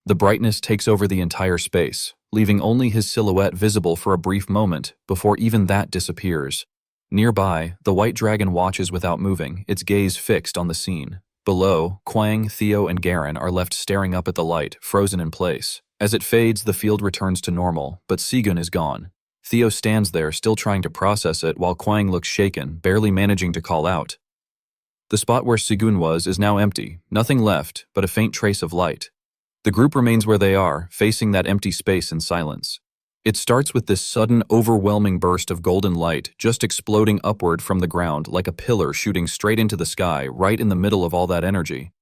The brightness takes over the entire space, leaving only his silhouette visible for a brief moment before even that disappears. Nearby, the white dragon watches without moving, its gaze fixed on the scene. Below, Kwang, Theo, and Garen are left staring up at the light, frozen in place. As it fades, the field returns to normal, but Segan is gone. Theo stands there, still trying to process it, while Kwang looks shaken, barely managing to call out. The spot where Segun was is now empty, nothing left but a faint trace of light. The group remains where they are, facing that empty space in silence. It starts with this sudden, overwhelming burst of golden light, just exploding upward from the ground like a pillar shooting straight into the sky, right in the middle of all that energy.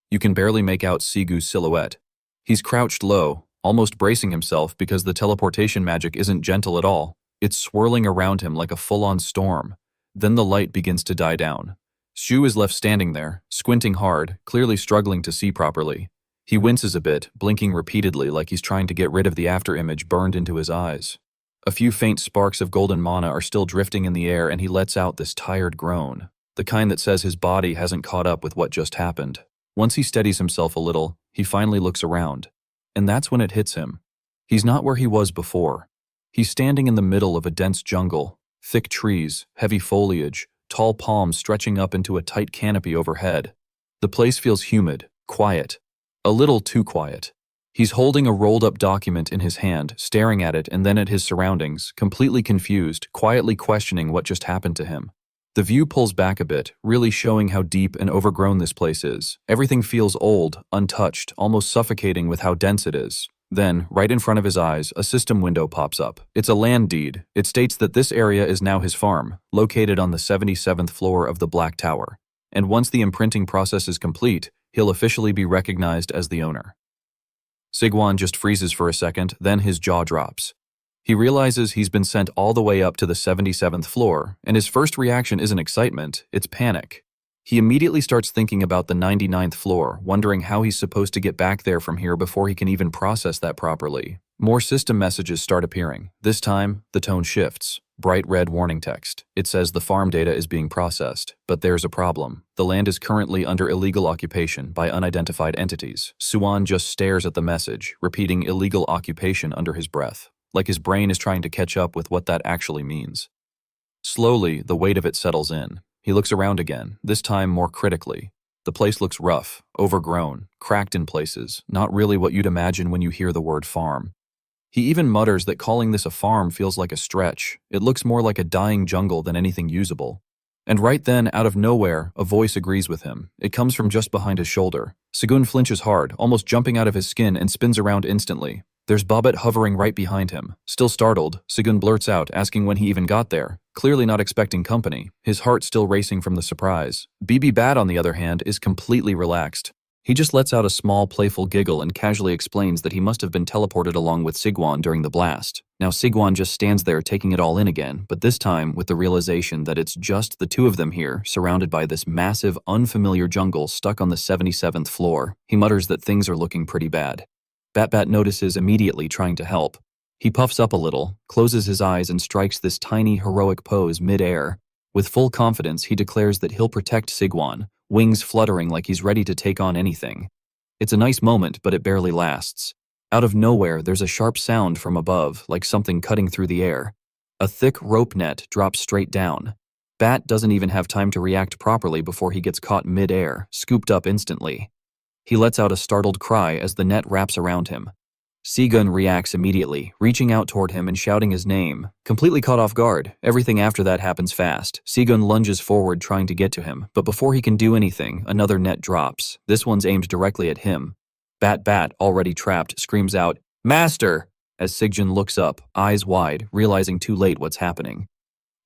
You can barely make out Segu's silhouette. He's crouched low, almost bracing himself because the teleportation magic isn't gentle at all. It's swirling around him like a full-on storm. Then the light begins to die down. Shu is left standing there, squinting hard, clearly struggling to see properly. He winces a bit, blinking repeatedly like he's trying to get rid of the afterimage burned into his eyes. A few faint sparks of golden mana are still drifting in the air, and he lets out this tired groan, the kind that says his body hasn't caught up with what just happened. Once he steadies himself a little, he finally looks around. And that's when it hits him. He's not where he was before. He's standing in the middle of a dense jungle, thick trees, heavy foliage, tall palms stretching up into a tight canopy overhead. The place feels humid, quiet, a little too quiet. He's holding a rolled-up document in his hand, staring at it and then at his surroundings, completely confused, quietly questioning what just happened to him. The view pulls back a bit, really showing how deep and overgrown this place is. Everything feels old, untouched, almost suffocating with how dense it is. Then, right in front of his eyes, a system window pops up. It's a land deed. It states that this area is now his farm, located on the 77th floor of the Black Tower. And once the imprinting process is complete, he'll officially be recognized as the owner. Sigwon just freezes for a second, then his jaw drops. He realizes he's been sent all the way up to the 77th floor, and his first reaction isn't excitement, it's panic. He immediately starts thinking about the 99th floor, wondering how he's supposed to get back there from here before he can even process that properly. More system messages start appearing. This time, the tone shifts. Bright red warning text. It says the farm data is being processed, but there's a problem. The land is currently under illegal occupation by unidentified entities. Suwon just stares at the message, repeating illegal occupation under his breath, like his brain is trying to catch up with what that actually means. Slowly, the weight of it settles in. He looks around again, this time more critically. The place looks rough, overgrown, cracked in places, not really what you'd imagine when you hear the word farm. He even mutters that calling this a farm feels like a stretch. It looks more like a dying jungle than anything usable. And right then, out of nowhere, a voice agrees with him. It comes from just behind his shoulder. Segun flinches hard, almost jumping out of his skin, and spins around instantly. There's Bobette hovering right behind him. Still startled, Segun blurts out, asking when he even got there. Clearly not expecting company, his heart still racing from the surprise. BB Bat, on the other hand, is completely relaxed. He just lets out a small, playful giggle and casually explains that he must have been teleported along with Sigwon during the blast. Now Sigwon just stands there taking it all in again, but this time with the realization that it's just the two of them here, surrounded by this massive, unfamiliar jungle stuck on the 77th floor. He mutters that things are looking pretty bad. Bat notices immediately, trying to help. He puffs up a little, closes his eyes, and strikes this tiny, heroic pose mid-air. With full confidence, he declares that he'll protect Sigwon, wings fluttering like he's ready to take on anything. It's a nice moment, but it barely lasts. Out of nowhere, there's a sharp sound from above, like something cutting through the air. A thick rope net drops straight down. Bat doesn't even have time to react properly before he gets caught mid-air, scooped up instantly. He lets out a startled cry as the net wraps around him. Segun reacts immediately, reaching out toward him and shouting his name. Completely caught off guard, everything after that happens fast. Segun lunges forward trying to get to him, but before he can do anything, another net drops. This one's aimed directly at him. Bat, already trapped, screams out, "Master!" as Sigjun looks up, eyes wide, realizing too late what's happening.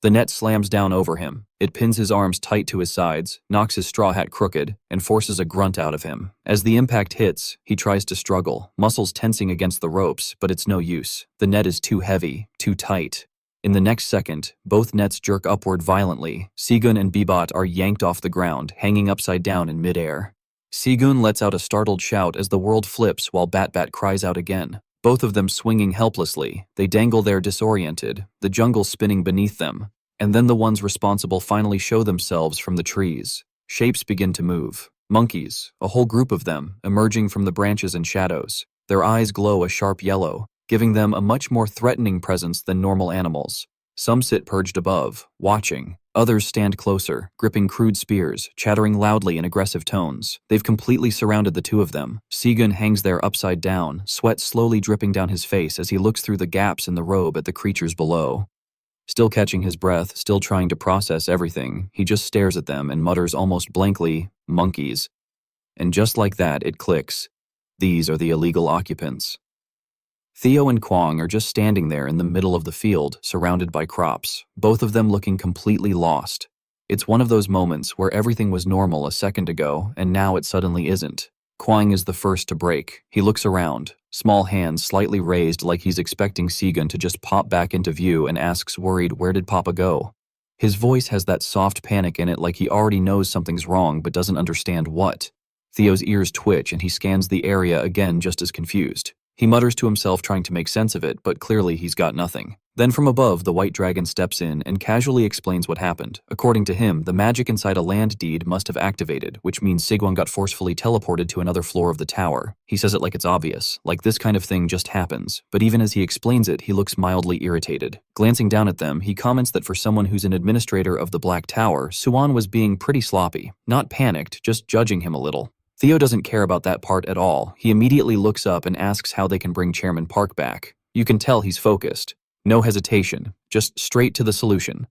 The net slams down over him. It pins his arms tight to his sides, knocks his straw hat crooked, and forces a grunt out of him. As the impact hits, he tries to struggle, muscles tensing against the ropes, but it's no use. The net is too heavy, too tight. In the next second, both nets jerk upward violently. Segun and Bebot are yanked off the ground, hanging upside down in midair. Segun lets out a startled shout as the world flips while Bat cries out again. Both of them swinging helplessly, they dangle there disoriented, the jungle spinning beneath them. And then the ones responsible finally show themselves from the trees. Shapes begin to move. Monkeys, a whole group of them, emerging from the branches and shadows. Their eyes glow a sharp yellow, giving them a much more threatening presence than normal animals. Some sit perched above, watching. Others stand closer, gripping crude spears, chattering loudly in aggressive tones. They've completely surrounded the two of them. Segun hangs there upside down, sweat slowly dripping down his face as he looks through the gaps in the robe at the creatures below. Still catching his breath, still trying to process everything, he just stares at them and mutters almost blankly, "Monkeys." And just like that, it clicks. These are the illegal occupants. Theo and Kwang are just standing there in the middle of the field, surrounded by crops, both of them looking completely lost. It's one of those moments where everything was normal a second ago, and now it suddenly isn't. Kwang is the first to break. He looks around, small hands slightly raised like he's expecting Segun to just pop back into view, and asks worried, "Where did Papa go?" His voice has that soft panic in it, like he already knows something's wrong but doesn't understand what. Theo's ears twitch and he scans the area again, just as confused. He mutters to himself, trying to make sense of it, but clearly he's got nothing. Then from above, the white dragon steps in and casually explains what happened. According to him, the magic inside a land deed must have activated, which means Sigwon got forcefully teleported to another floor of the tower. He says it like it's obvious, like this kind of thing just happens. But even as he explains it, he looks mildly irritated. Glancing down at them, he comments that for someone who's an administrator of the Black Tower, Suwon was being pretty sloppy. Not panicked, just judging him a little. Theo doesn't care about that part at all. He immediately looks up and asks how they can bring Chairman Park back. You can tell he's focused. No hesitation, just straight to the solution.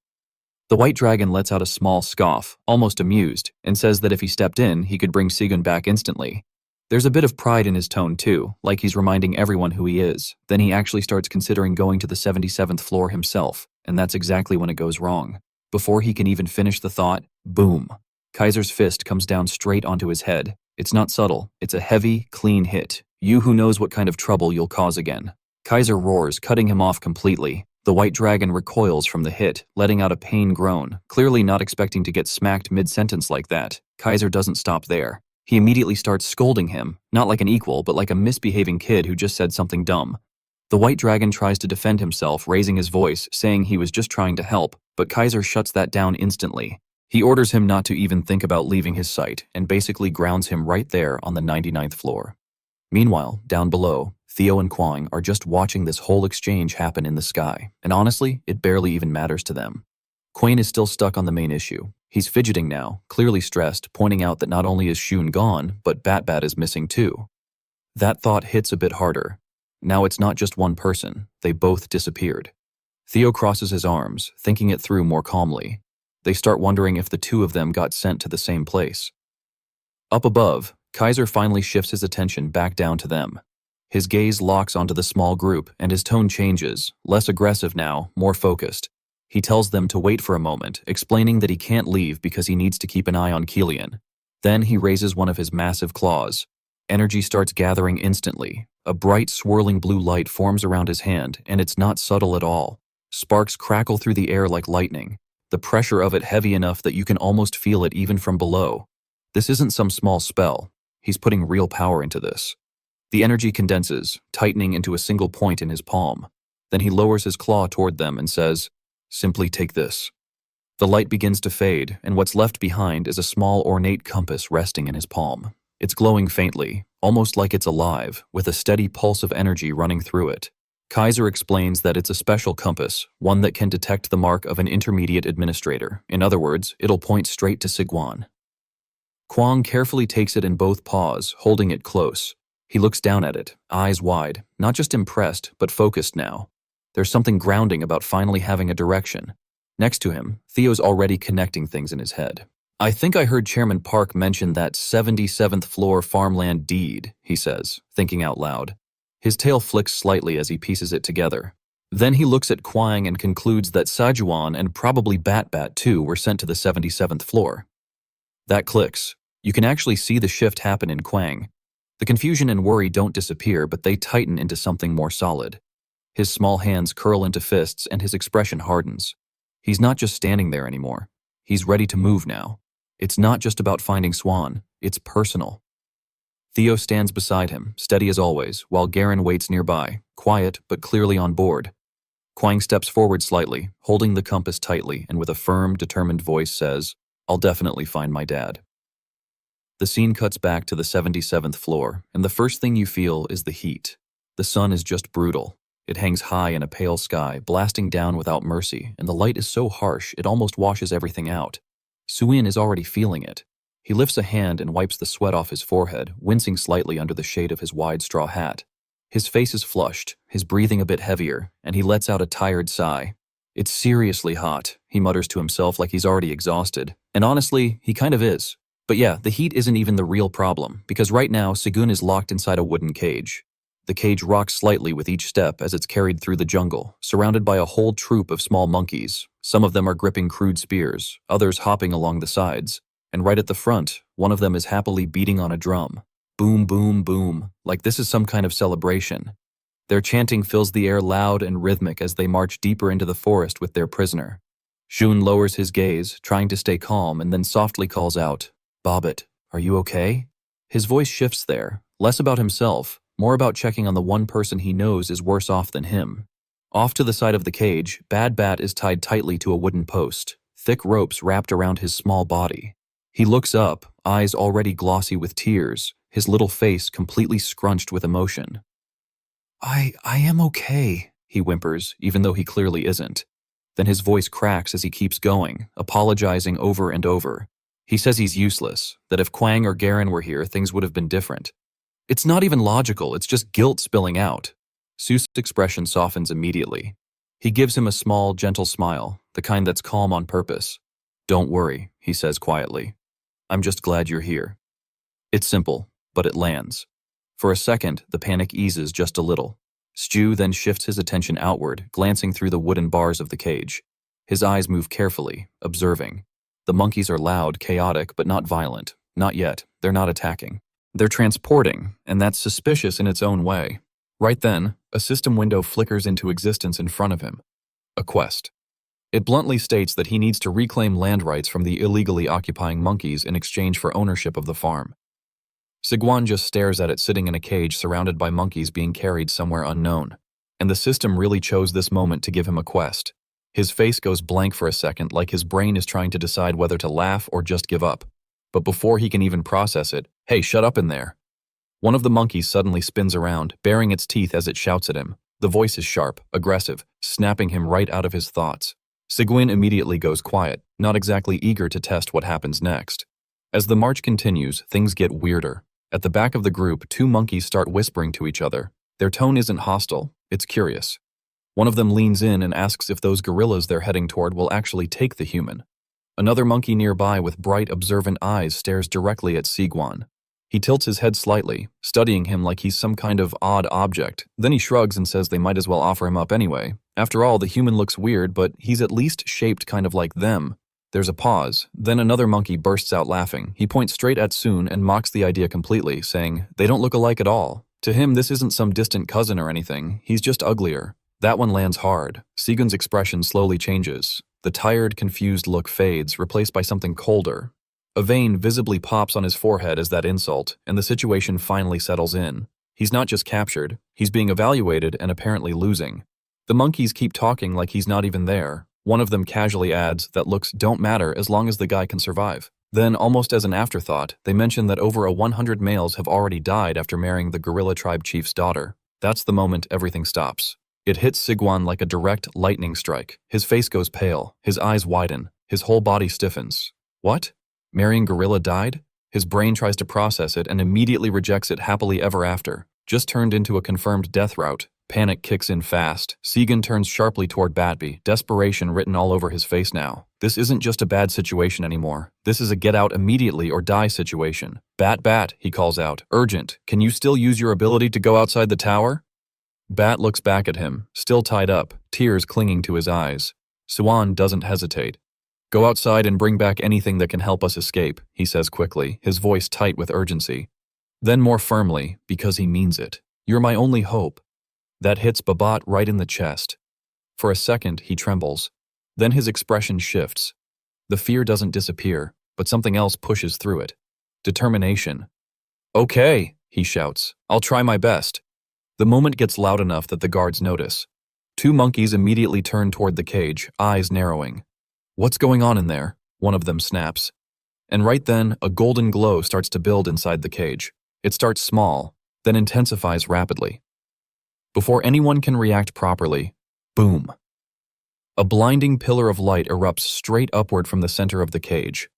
The white dragon lets out a small scoff, almost amused, and says that if he stepped in, he could bring Segun back instantly. There's a bit of pride in his tone too, like he's reminding everyone who he is. Then he actually starts considering going to the 77th floor himself, and that's exactly when it goes wrong. Before he can even finish the thought, boom. Kaiser's fist comes down straight onto his head. It's not subtle, it's a heavy, clean hit. You who knows what kind of trouble you'll cause again. Kaiser roars, cutting him off completely. The white dragon recoils from the hit, letting out a pain groan, clearly not expecting to get smacked mid-sentence like that. Kaiser doesn't stop there. He immediately starts scolding him, not like an equal, but like a misbehaving kid who just said something dumb. The white dragon tries to defend himself, raising his voice, saying he was just trying to help, but Kaiser shuts that down instantly. He orders him not to even think about leaving his sight, and basically grounds him right there on the 99th floor. Meanwhile, down below, Theo and Kwang are just watching this whole exchange happen in the sky, and honestly, it barely even matters to them. Kwang is still stuck on the main issue. He's fidgeting now, clearly stressed, pointing out that not only is Shun gone, but Bat is missing too. That thought hits a bit harder. Now it's not just one person, they both disappeared. Theo crosses his arms, thinking it through more calmly. They start wondering if the two of them got sent to the same place. Up above, Kaiser finally shifts his attention back down to them. His gaze locks onto the small group, and his tone changes, less aggressive now, more focused. He tells them to wait for a moment, explaining that he can't leave because he needs to keep an eye on Kilian. Then he raises one of his massive claws. Energy starts gathering instantly. A bright, swirling blue light forms around his hand, and it's not subtle at all. Sparks crackle through the air like lightning, the pressure of it heavy enough that you can almost feel it even from below. This isn't some small spell. He's putting real power into this. The energy condenses, tightening into a single point in his palm. Then he lowers his claw toward them and says, "Simply take this." The light begins to fade, and what's left behind is a small ornate compass resting in his palm. It's glowing faintly, almost like it's alive, with a steady pulse of energy running through it. Kaiser explains that it's a special compass, one that can detect the mark of an intermediate administrator. In other words, it'll point straight to Sigwan. Kwang carefully takes it in both paws, holding it close. He looks down at it, eyes wide, not just impressed, but focused now. There's something grounding about finally having a direction. Next to him, Theo's already connecting things in his head. "I think I heard Chairman Park mention that 77th floor farmland deed," he says, thinking out loud. His tail flicks slightly as he pieces it together. Then he looks at Kwang and concludes that Sajuan and probably Bat too were sent to the 77th floor. That clicks. You can actually see the shift happen in Kwang. The confusion and worry don't disappear, but they tighten into something more solid. His small hands curl into fists and his expression hardens. He's not just standing there anymore. He's ready to move now. It's not just about finding Swan, it's personal. Theo stands beside him, steady as always, while Garen waits nearby, quiet but clearly on board. Kwang steps forward slightly, holding the compass tightly, and with a firm, determined voice says, "I'll definitely find my dad." The scene cuts back to the 77th floor, and the first thing you feel is the heat. The sun is just brutal. It hangs high in a pale sky, blasting down without mercy, and the light is so harsh it almost washes everything out. Suin is already feeling it. He lifts a hand and wipes the sweat off his forehead, wincing slightly under the shade of his wide straw hat. His face is flushed, his breathing a bit heavier, and he lets out a tired sigh. "It's seriously hot," he mutters to himself like he's already exhausted. And honestly, he kind of is. But yeah, the heat isn't even the real problem, because right now, Sigun is locked inside a wooden cage. The cage rocks slightly with each step as it's carried through the jungle, surrounded by a whole troop of small monkeys. Some of them are gripping crude spears, others hopping along the sides. And right at the front, one of them is happily beating on a drum. Boom, boom, boom, like this is some kind of celebration. Their chanting fills the air loud and rhythmic as they march deeper into the forest with their prisoner. Shun lowers his gaze, trying to stay calm, and then softly calls out, "Bobbit, are you okay?" His voice shifts there, less about himself, more about checking on the one person he knows is worse off than him. Off to the side of the cage, Bat is tied tightly to a wooden post, thick ropes wrapped around his small body. He looks up, eyes already glossy with tears, his little face completely scrunched with emotion. I am okay," he whimpers, even though he clearly isn't. Then his voice cracks as he keeps going, apologizing over and over. He says he's useless, that if Kwang or Garen were here, things would have been different. It's not even logical, it's just guilt spilling out. Seuss's expression softens immediately. He gives him a small, gentle smile, the kind that's calm on purpose. "Don't worry," he says quietly. "I'm just glad you're here." It's simple, but it lands. For a second, the panic eases just a little. Stu then shifts his attention outward, glancing through the wooden bars of the cage. His eyes move carefully, observing. The monkeys are loud, chaotic, but not violent. Not yet. They're not attacking. They're transporting, and that's suspicious in its own way. Right then, a system window flickers into existence in front of him. A quest. It bluntly states that he needs to reclaim land rights from the illegally occupying monkeys in exchange for ownership of the farm. Sigwan just stares at it sitting in a cage surrounded by monkeys being carried somewhere unknown. And the system really chose this moment to give him a quest. His face goes blank for a second, like his brain is trying to decide whether to laugh or just give up. But before he can even process it, "Hey, shut up in there." One of the monkeys suddenly spins around, baring its teeth as it shouts at him. The voice is sharp, aggressive, snapping him right out of his thoughts. Sigwin immediately goes quiet, not exactly eager to test what happens next. As the march continues, things get weirder. At the back of the group, two monkeys start whispering to each other. Their tone isn't hostile, it's curious. One of them leans in and asks if those gorillas they're heading toward will actually take the human. Another monkey nearby with bright, observant eyes stares directly at Sigwan. He tilts his head slightly, studying him like he's some kind of odd object. Then he shrugs and says they might as well offer him up anyway. After all, the human looks weird, but he's at least shaped kind of like them. There's a pause. Then another monkey bursts out laughing. He points straight at Soon and mocks the idea completely, saying, "They don't look alike at all. To him, this isn't some distant cousin or anything. He's just uglier." That one lands hard. Sigun's expression slowly changes. The tired, confused look fades, replaced by something colder. A vein visibly pops on his forehead as that insult, and the situation finally settles in. He's not just captured, he's being evaluated and apparently losing. The monkeys keep talking like he's not even there. One of them casually adds that looks don't matter as long as the guy can survive. Then, almost as an afterthought, they mention that over 100 males have already died after marrying the gorilla tribe chief's daughter. That's the moment everything stops. It hits Sigwan like a direct lightning strike. His face goes pale, his eyes widen, his whole body stiffens. What? Marrying gorilla died? His brain tries to process it and immediately rejects it happily ever after. Just turned into a confirmed death route. Panic kicks in fast. Sigun turns sharply toward Batby, desperation written all over his face now. This isn't just a bad situation anymore. This is a get out immediately or die situation. Bat, he calls out. Urgent. Can you still use your ability to go outside the tower? Bat looks back at him, still tied up, tears clinging to his eyes. Suan doesn't hesitate. Go outside and bring back anything that can help us escape, he says quickly, his voice tight with urgency. Then more firmly, because he means it. You're my only hope. That hits Babat right in the chest. For a second, he trembles. Then his expression shifts. The fear doesn't disappear, but something else pushes through it. Determination. Okay, he shouts. I'll try my best. The moment gets loud enough that the guards notice. Two monkeys immediately turn toward the cage, eyes narrowing. What's going on in there? One of them snaps. And right then, a golden glow starts to build inside the cage. It starts small, then intensifies rapidly. Before anyone can react properly, boom. A blinding pillar of light erupts straight upward from the center of the cage.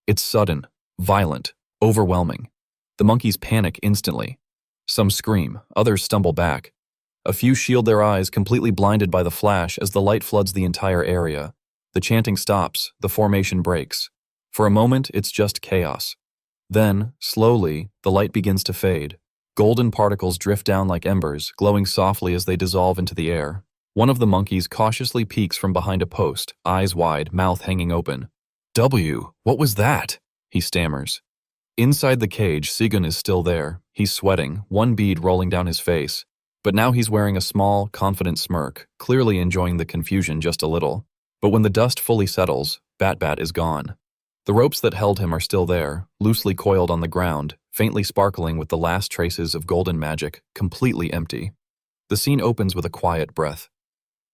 It's sudden, violent, overwhelming. The monkeys panic instantly. Some scream, others stumble back. A few shield their eyes, completely blinded by the flash as the light floods the entire area. The chanting stops, the formation breaks. For a moment, it's just chaos. Then, slowly, the light begins to fade. Golden particles drift down like embers, glowing softly as they dissolve into the air. One of the monkeys cautiously peeks from behind a post, eyes wide, mouth hanging open. What was that? He stammers. Inside the cage, Sigun is still there. He's sweating, one bead rolling down his face. But now he's wearing a small, confident smirk, clearly enjoying the confusion just a little. But when the dust fully settles, Bat is gone. The ropes that held him are still there, loosely coiled on the ground, faintly sparkling with the last traces of golden magic, completely empty. The scene opens with a quiet breath.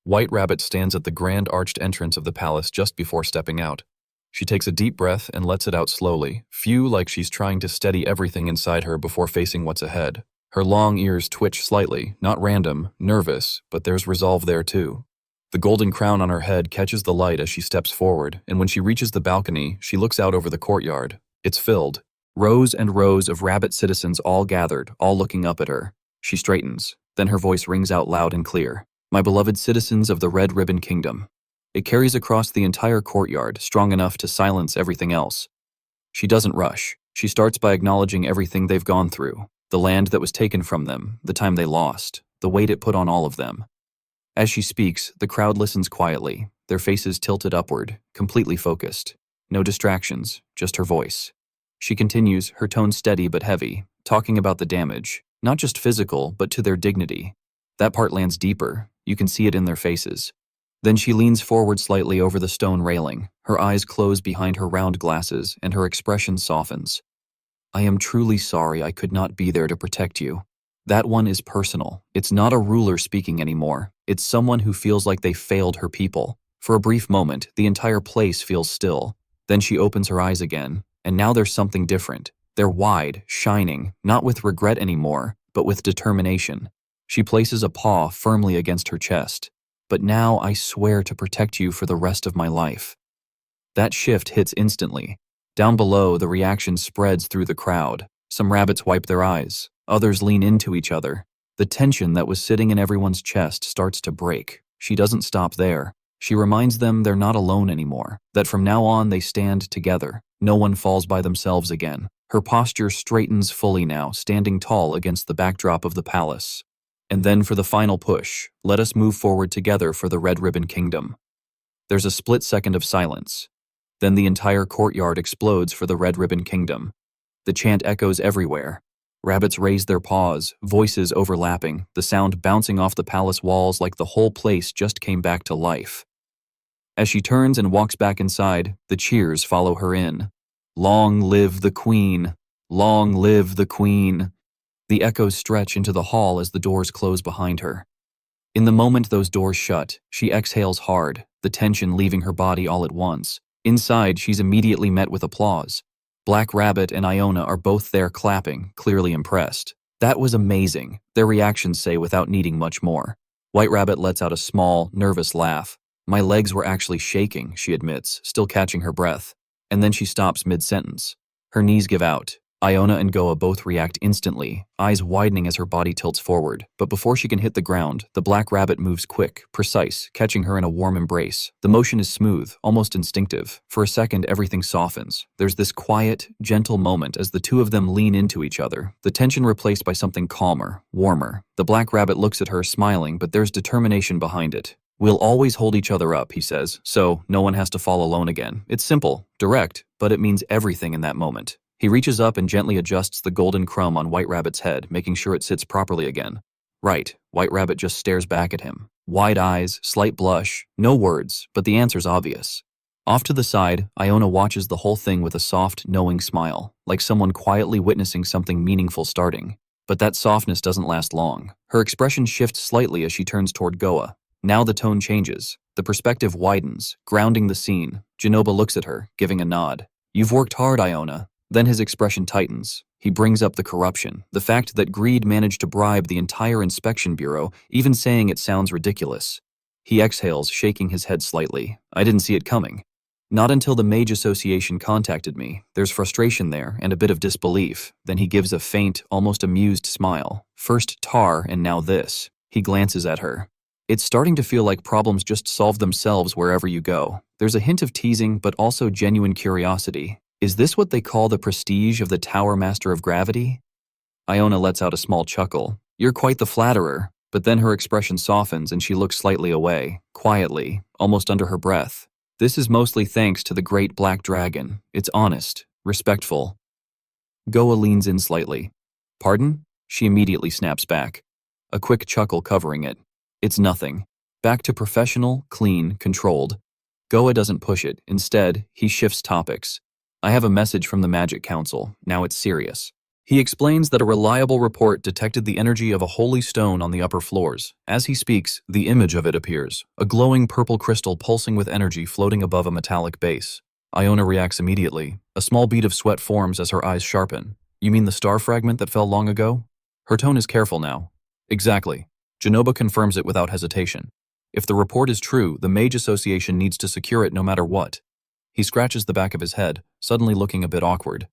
White Rabbit stands at the grand arched entrance of the palace just before stepping out. She takes a deep breath and lets it out slowly, like she's trying to steady everything inside her before facing what's ahead. Her long ears twitch slightly, not random, nervous, but there's resolve there too. The golden crown on her head catches the light as she steps forward, and when she reaches the balcony, she looks out over the courtyard. It's filled. Rows and rows of rabbit citizens all gathered, all looking up at her. She straightens. Then her voice rings out loud and clear. My beloved citizens of the Red Ribbon Kingdom. It carries across the entire courtyard, strong enough to silence everything else. She doesn't rush. She starts by acknowledging everything they've gone through. The land that was taken from them, the time they lost, the weight it put on all of them. As she speaks, the crowd listens quietly, their faces tilted upward, completely focused. No distractions, just her voice. She continues, her tone steady but heavy. talking about the damage, not just physical, but to their dignity. That part lands deeper. You can see it in their faces. Then she leans forward slightly over the stone railing. Her eyes close behind her round glasses, and her expression softens. I am truly sorry I could not be there to protect you. That one is personal. It's not a ruler speaking anymore. It's someone who feels like they failed her people. For a brief moment, the entire place feels still. Then she opens her eyes again, and now there's something different. They're wide, shining, not with regret anymore, but with determination. She places a paw firmly against her chest. But now I swear to protect you for the rest of my life. That shift hits instantly. Down below, the reaction spreads through the crowd. Some rabbits wipe their eyes. Others lean into each other. The tension that was sitting in everyone's chest starts to break. She doesn't stop there. She reminds them they're not alone anymore, that from now on they stand together. No one falls by themselves again. Her posture straightens fully now, standing tall against the backdrop of the palace. And then for the final push, let us move forward together for the Red Ribbon Kingdom. There's a split second of silence. Then the entire courtyard explodes for the Red Ribbon Kingdom. The chant echoes everywhere. Rabbits raise their paws, voices overlapping, the sound bouncing off the palace walls like the whole place just came back to life. As she turns and walks back inside, the cheers follow her in. Long live the Queen! Long live the Queen! The echoes stretch into the hall as the doors close behind her. In the moment those doors shut, she exhales hard, the tension leaving her body all at once. Inside, she's immediately met with applause. Black Rabbit and Iona are both there clapping, clearly impressed. That was amazing, their reactions say without needing much more. White Rabbit lets out a small, nervous laugh. My legs were actually shaking, she admits, still catching her breath. And then she stops mid-sentence. Her knees give out. Iona and Goa both react instantly, eyes widening as her body tilts forward. But before she can hit the ground, the Black Rabbit moves quick, precise, catching her in a warm embrace. The motion is smooth, almost instinctive. For a second, everything softens. There's this quiet, gentle moment as the two of them lean into each other, the tension replaced by something calmer, warmer. The Black Rabbit looks at her, smiling, but there's determination behind it. We'll always hold each other up, he says, so no one has to fall alone again. It's simple, direct, but it means everything in that moment. He reaches up and gently adjusts the golden crumb on White Rabbit's head, making sure it sits properly again. Right, White Rabbit just stares back at him. Wide eyes, slight blush, no words, but the answer's obvious. Off to the side, Iona watches the whole thing with a soft, knowing smile, like someone quietly witnessing something meaningful starting. But that softness doesn't last long. Her expression shifts slightly as she turns toward Goa. Now the tone changes. The perspective widens, grounding the scene. Genoba looks at her, giving a nod. You've worked hard, Iona. Then his expression tightens. He brings up the corruption, the fact that greed managed to bribe the entire inspection bureau, even saying it sounds ridiculous. He exhales, shaking his head slightly. I didn't see it coming. Not until the Mage Association contacted me. There's frustration there and a bit of disbelief. Then he gives a faint, almost amused smile. First Tar and now this. He glances at her. It's starting to feel like problems just solve themselves wherever you go. There's a hint of teasing, but also genuine curiosity. Is this what they call the prestige of the Tower Master of Gravity? Iona lets out a small chuckle. You're quite the flatterer. But then her expression softens and she looks slightly away, quietly, almost under her breath. This is mostly thanks to the great black dragon. It's honest, respectful. Goa leans in slightly. Pardon? She immediately snaps back. A quick chuckle covering it. It's nothing. Back to professional, clean, controlled. Goa doesn't push it. Instead, he shifts topics. I have a message from the Magic Council. Now it's serious. He explains that a reliable report detected the energy of a holy stone on the upper floors. As he speaks, the image of it appears, a glowing purple crystal pulsing with energy floating above a metallic base. Iona reacts immediately. A small bead of sweat forms as her eyes sharpen. You mean the star fragment that fell long ago? Her tone is careful now. Exactly. Genoba confirms it without hesitation. If the report is true, the Mage Association needs to secure it no matter what. He scratches the back of his head, suddenly looking a bit awkward.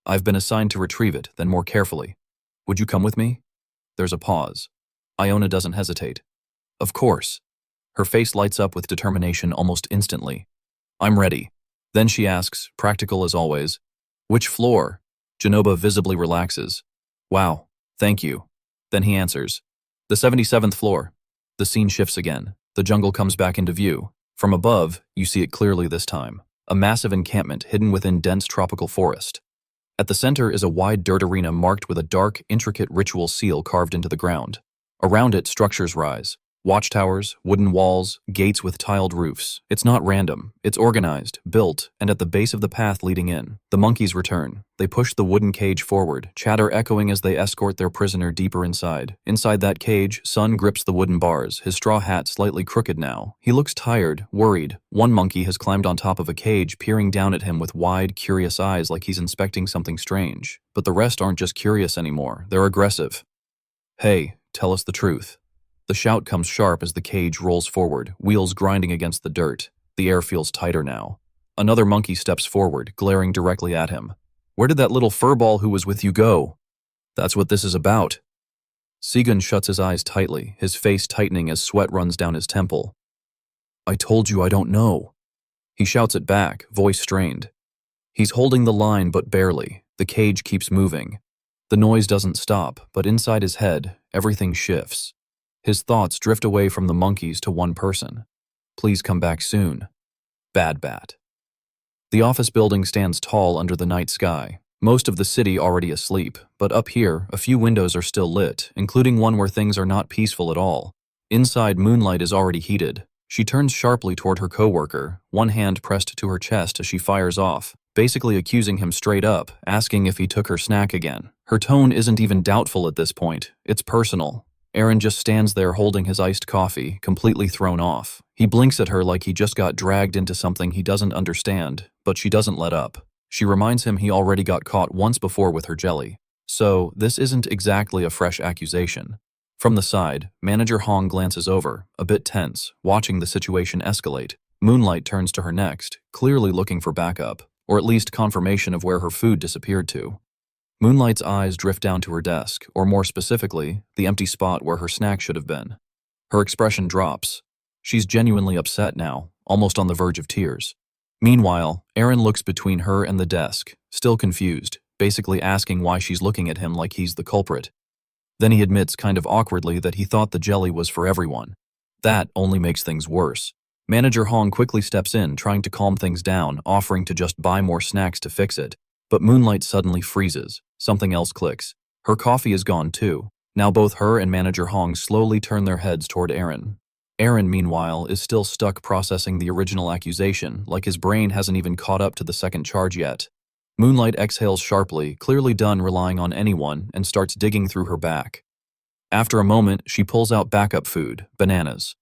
I've been assigned to retrieve it, then more carefully. Would you come with me? There's a pause. Iona doesn't hesitate. Of course. Her face lights up with determination almost instantly. I'm ready. Then she asks, practical as always, which floor? Genoba visibly relaxes. Wow, thank you. Then he answers, the 77th floor. The scene shifts again. The jungle comes back into view. From above, you see it clearly this time. A massive encampment hidden within dense tropical forest. At the center is a wide dirt arena marked with a dark, intricate ritual seal carved into the ground. Around it, structures rise. Watchtowers, wooden walls, gates with tiled roofs. It's not random. It's organized, built, and at the base of the path leading in, the monkeys return. They push the wooden cage forward, chatter echoing as they escort their prisoner deeper inside. Inside that cage, Sun grips the wooden bars, his straw hat slightly crooked now. He looks tired, worried. One monkey has climbed on top of a cage, peering down at him with wide, curious eyes like he's inspecting something strange. But the rest aren't just curious anymore. They're aggressive. "Hey, tell us the truth." The shout comes sharp as the cage rolls forward, wheels grinding against the dirt. The air feels tighter now. Another monkey steps forward, glaring directly at him. "Where did that little furball who was with you go?" "That's what this is about." Segun shuts his eyes tightly, his face tightening as sweat runs down his temple. "I told you I don't know." He shouts it back, voice strained. He's holding the line, but barely. The cage keeps moving. The noise doesn't stop, but inside his head, everything shifts. His thoughts drift away from the monkeys to one person. "Please come back soon. Bad Bat." The office building stands tall under the night sky. Most of the city already asleep, but up here, a few windows are still lit, including one where things are not peaceful at all. Inside, moonlight is already heated. She turns sharply toward her coworker, one hand pressed to her chest as she fires off, basically accusing him straight up, asking if he took her snack again. Her tone isn't even doubtful at this point. It's personal. Aaron just stands there holding his iced coffee, completely thrown off. He blinks at her like he just got dragged into something he doesn't understand, but she doesn't let up. She reminds him he already got caught once before with her jelly. So, this isn't exactly a fresh accusation. From the side, Manager Hong glances over, a bit tense, watching the situation escalate. Moonlight turns to her next, clearly looking for backup, or at least confirmation of where her food disappeared to. Moonlight's eyes drift down to her desk, or more specifically, the empty spot where her snack should have been. Her expression drops. She's genuinely upset now, almost on the verge of tears. Meanwhile, Aaron looks between her and the desk, still confused, basically asking why she's looking at him like he's the culprit. Then he admits kind of awkwardly that he thought the jelly was for everyone. That only makes things worse. Manager Hong quickly steps in, trying to calm things down, offering to just buy more snacks to fix it. But Moonlight suddenly freezes. Something else clicks. Her coffee is gone too. Now both her and Manager Hong slowly turn their heads toward Aaron. Aaron, meanwhile, is still stuck processing the original accusation, like his brain hasn't even caught up to the second charge yet. Moonlight exhales sharply, clearly done relying on anyone, and starts digging through her back. After a moment, she pulls out backup food, bananas.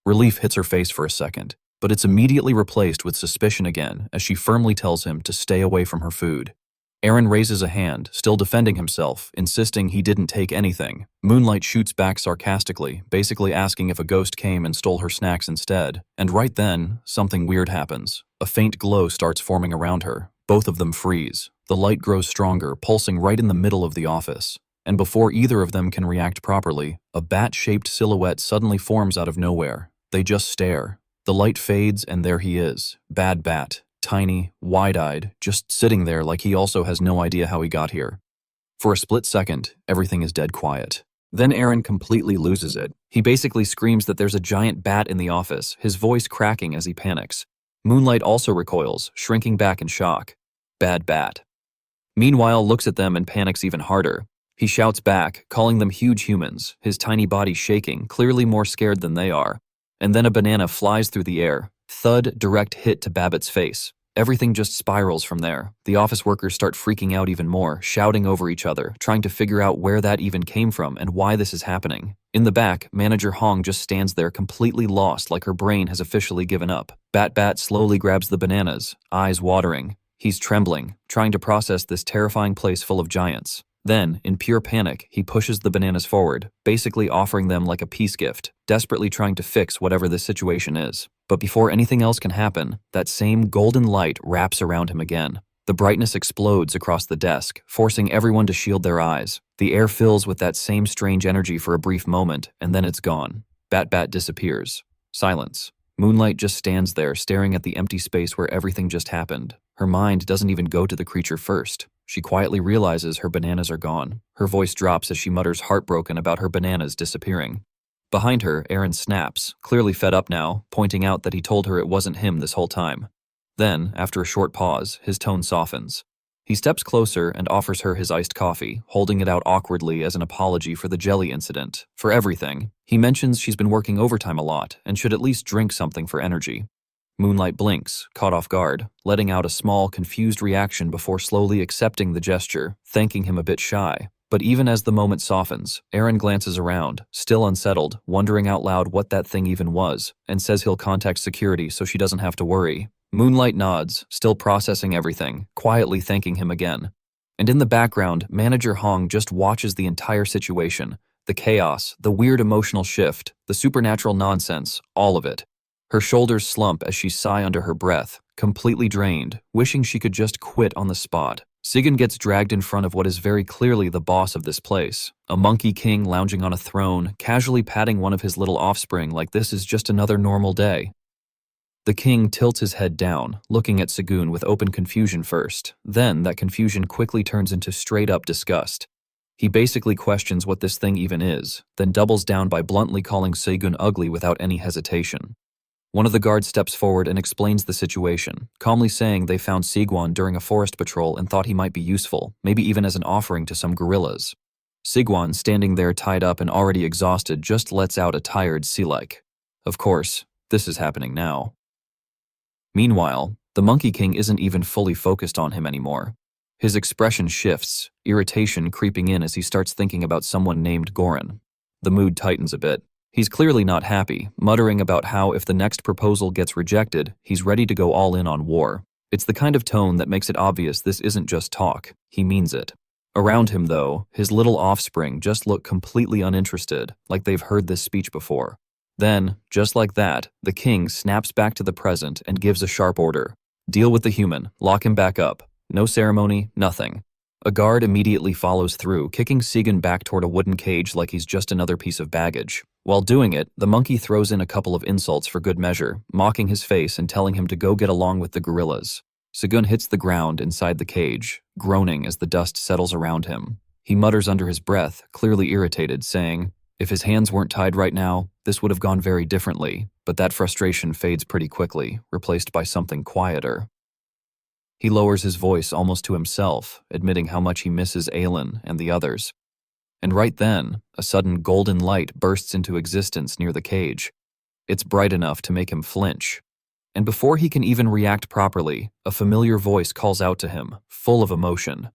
Relief hits her face for a second, but it's immediately replaced with suspicion again as she firmly tells him to stay away from her food. Aaron raises a hand, still defending himself, insisting he didn't take anything. Moonlight shoots back sarcastically, basically asking if a ghost came and stole her snacks instead. And right then, something weird happens. A faint glow starts forming around her. Both of them freeze. The light grows stronger, pulsing right in the middle of the office. And before either of them can react properly, a bat-shaped silhouette suddenly forms out of nowhere. They just stare. The light fades, and there he is, Bad Bat. Tiny, wide-eyed, just sitting there like he also has no idea how he got here. For a split second, everything is dead quiet. Then Aaron completely loses it. He basically screams that there's a giant bat in the office, his voice cracking as he panics. Moonlight also recoils, shrinking back in shock. Bad Bat. Meanwhile, looks at them and panics even harder. He shouts back, calling them huge humans, his tiny body shaking, clearly more scared than they are. And then a banana flies through the air. Thud, direct hit to Babbitt's face. Everything just spirals from there. The office workers start freaking out even more, shouting over each other, trying to figure out where that even came from and why this is happening. In the back, Manager Hong just stands there completely lost, like her brain has officially given up. Bat slowly grabs the bananas, eyes watering. He's trembling, trying to process this terrifying place full of giants. Then, in pure panic, he pushes the bananas forward, basically offering them like a peace gift, desperately trying to fix whatever this situation is. But before anything else can happen, that same golden light wraps around him again. The brightness explodes across the desk, forcing everyone to shield their eyes. The air fills with that same strange energy for a brief moment, and then it's gone. Bat disappears. Silence. Moonlight just stands there, staring at the empty space where everything just happened. Her mind doesn't even go to the creature first. She quietly realizes her bananas are gone. Her voice drops as she mutters heartbroken about her bananas disappearing. Behind her, Aaron snaps, clearly fed up now, pointing out that he told her it wasn't him this whole time. Then, after a short pause, his tone softens. He steps closer and offers her his iced coffee, holding it out awkwardly as an apology for the jelly incident. For everything, he mentions she's been working overtime a lot and should at least drink something for energy. Moonlight blinks, caught off guard, letting out a small, confused reaction before slowly accepting the gesture, thanking him a bit shy. But even as the moment softens, Aaron glances around, still unsettled, wondering out loud what that thing even was, and says he'll contact security so she doesn't have to worry. Moonlight nods, still processing everything, quietly thanking him again. And in the background, Manager Hong just watches the entire situation. The chaos, the weird emotional shift, the supernatural nonsense, all of it. Her shoulders slump as she sigh under her breath, completely drained, wishing she could just quit on the spot. Sigun gets dragged in front of what is very clearly the boss of this place, a monkey king lounging on a throne, casually patting one of his little offspring like this is just another normal day. The king tilts his head down, looking at Sigun with open confusion first. Then that confusion quickly turns into straight-up disgust. He basically questions what this thing even is, then doubles down by bluntly calling Sigun ugly without any hesitation. One of the guards steps forward and explains the situation, calmly saying they found Sigwan during a forest patrol and thought he might be useful, maybe even as an offering to some guerrillas. Sigwan, standing there tied up and already exhausted, just lets out a tired sea-like. Of course, this is happening now. Meanwhile, the Monkey King isn't even fully focused on him anymore. His expression shifts, irritation creeping in as he starts thinking about someone named Goran. The mood tightens a bit. He's clearly not happy, muttering about how if the next proposal gets rejected, he's ready to go all in on war. It's the kind of tone that makes it obvious this isn't just talk, he means it. Around him, though, his little offspring just look completely uninterested, like they've heard this speech before. Then, just like that, the king snaps back to the present and gives a sharp order. Deal with the human, lock him back up. No ceremony, nothing. A guard immediately follows through, kicking Sigun back toward a wooden cage like he's just another piece of baggage. While doing it, the monkey throws in a couple of insults for good measure, mocking his face and telling him to go get along with the gorillas. Sigun hits the ground inside the cage, groaning as the dust settles around him. He mutters under his breath, clearly irritated, saying, if his hands weren't tied right now, this would have gone very differently, but that frustration fades pretty quickly, replaced by something quieter. He lowers his voice almost to himself, admitting how much he misses Aelin and the others. And right then, a sudden golden light bursts into existence near the cage. It's bright enough to make him flinch. And before he can even react properly, a familiar voice calls out to him, full of emotion.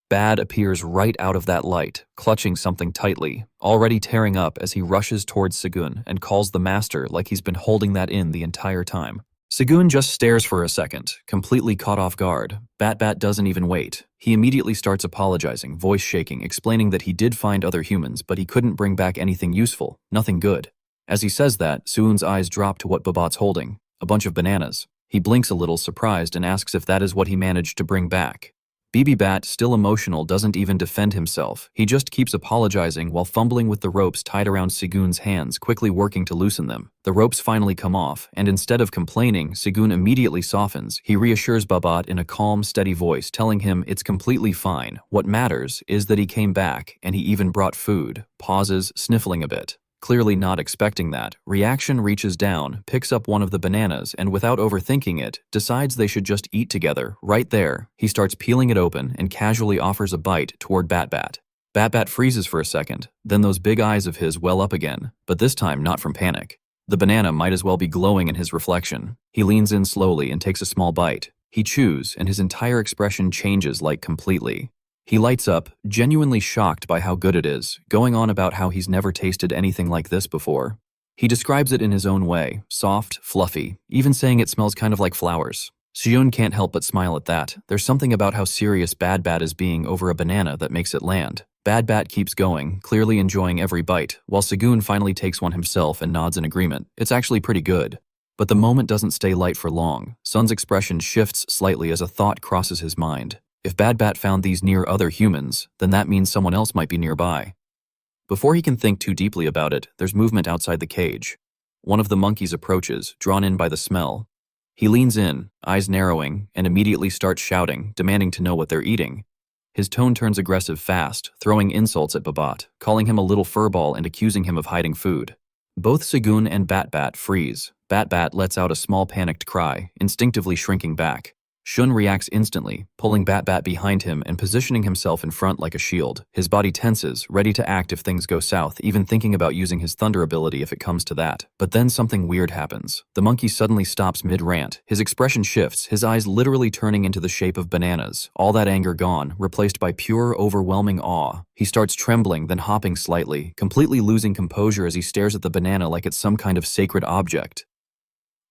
Bad appears right out of that light, clutching something tightly, already tearing up as he rushes towards Sigun and calls the master like he's been holding that in the entire time. Sigun just stares for a second, completely caught off guard. Bat doesn't even wait. He immediately starts apologizing, voice shaking, explaining that he did find other humans, but he couldn't bring back anything useful, nothing good. As he says that, Suun's eyes drop to what Babat's holding, a bunch of bananas. He blinks a little, surprised, and asks if that is what he managed to bring back. Bat, still emotional, doesn't even defend himself. He just keeps apologizing while fumbling with the ropes tied around Sigun's hands, quickly working to loosen them. The ropes finally come off, and instead of complaining, Sigun immediately softens. He reassures Babat in a calm, steady voice, telling him it's completely fine. What matters is that he came back, and he even brought food. Pauses, sniffling a bit. Clearly not expecting that, Reaction reaches down, picks up one of the bananas, and without overthinking it, decides they should just eat together. Right there, he starts peeling it open and casually offers a bite toward Bat. Bat freezes for a second, then those big eyes of his well up again, but this time not from panic. The banana might as well be glowing in his reflection. He leans in slowly and takes a small bite. He chews, and his entire expression changes like completely. He lights up, genuinely shocked by how good it is, going on about how he's never tasted anything like this before. He describes it in his own way, soft, fluffy, even saying it smells kind of like flowers. Xion can't help but smile at that. There's something about how serious Bat is being over a banana that makes it land. Bat keeps going, clearly enjoying every bite, while Sigun finally takes one himself and nods in agreement. It's actually pretty good. But the moment doesn't stay light for long. Sun's expression shifts slightly as a thought crosses his mind. If Bat found these near other humans, then that means someone else might be nearby. Before he can think too deeply about it, there's movement outside the cage. One of the monkeys approaches, drawn in by the smell. He leans in, eyes narrowing, and immediately starts shouting, demanding to know what they're eating. His tone turns aggressive fast, throwing insults at Babat, calling him a little furball and accusing him of hiding food. Both Sigun and Bat freeze. Bat lets out a small panicked cry, instinctively shrinking back. Shun reacts instantly, pulling Bat behind him and positioning himself in front like a shield. His body tenses, ready to act if things go south, even thinking about using his thunder ability if it comes to that. But then something weird happens. The monkey suddenly stops mid-rant. His expression shifts, his eyes literally turning into the shape of bananas. All that anger gone, replaced by pure, overwhelming awe. He starts trembling, then hopping slightly, completely losing composure as he stares at the banana like it's some kind of sacred object.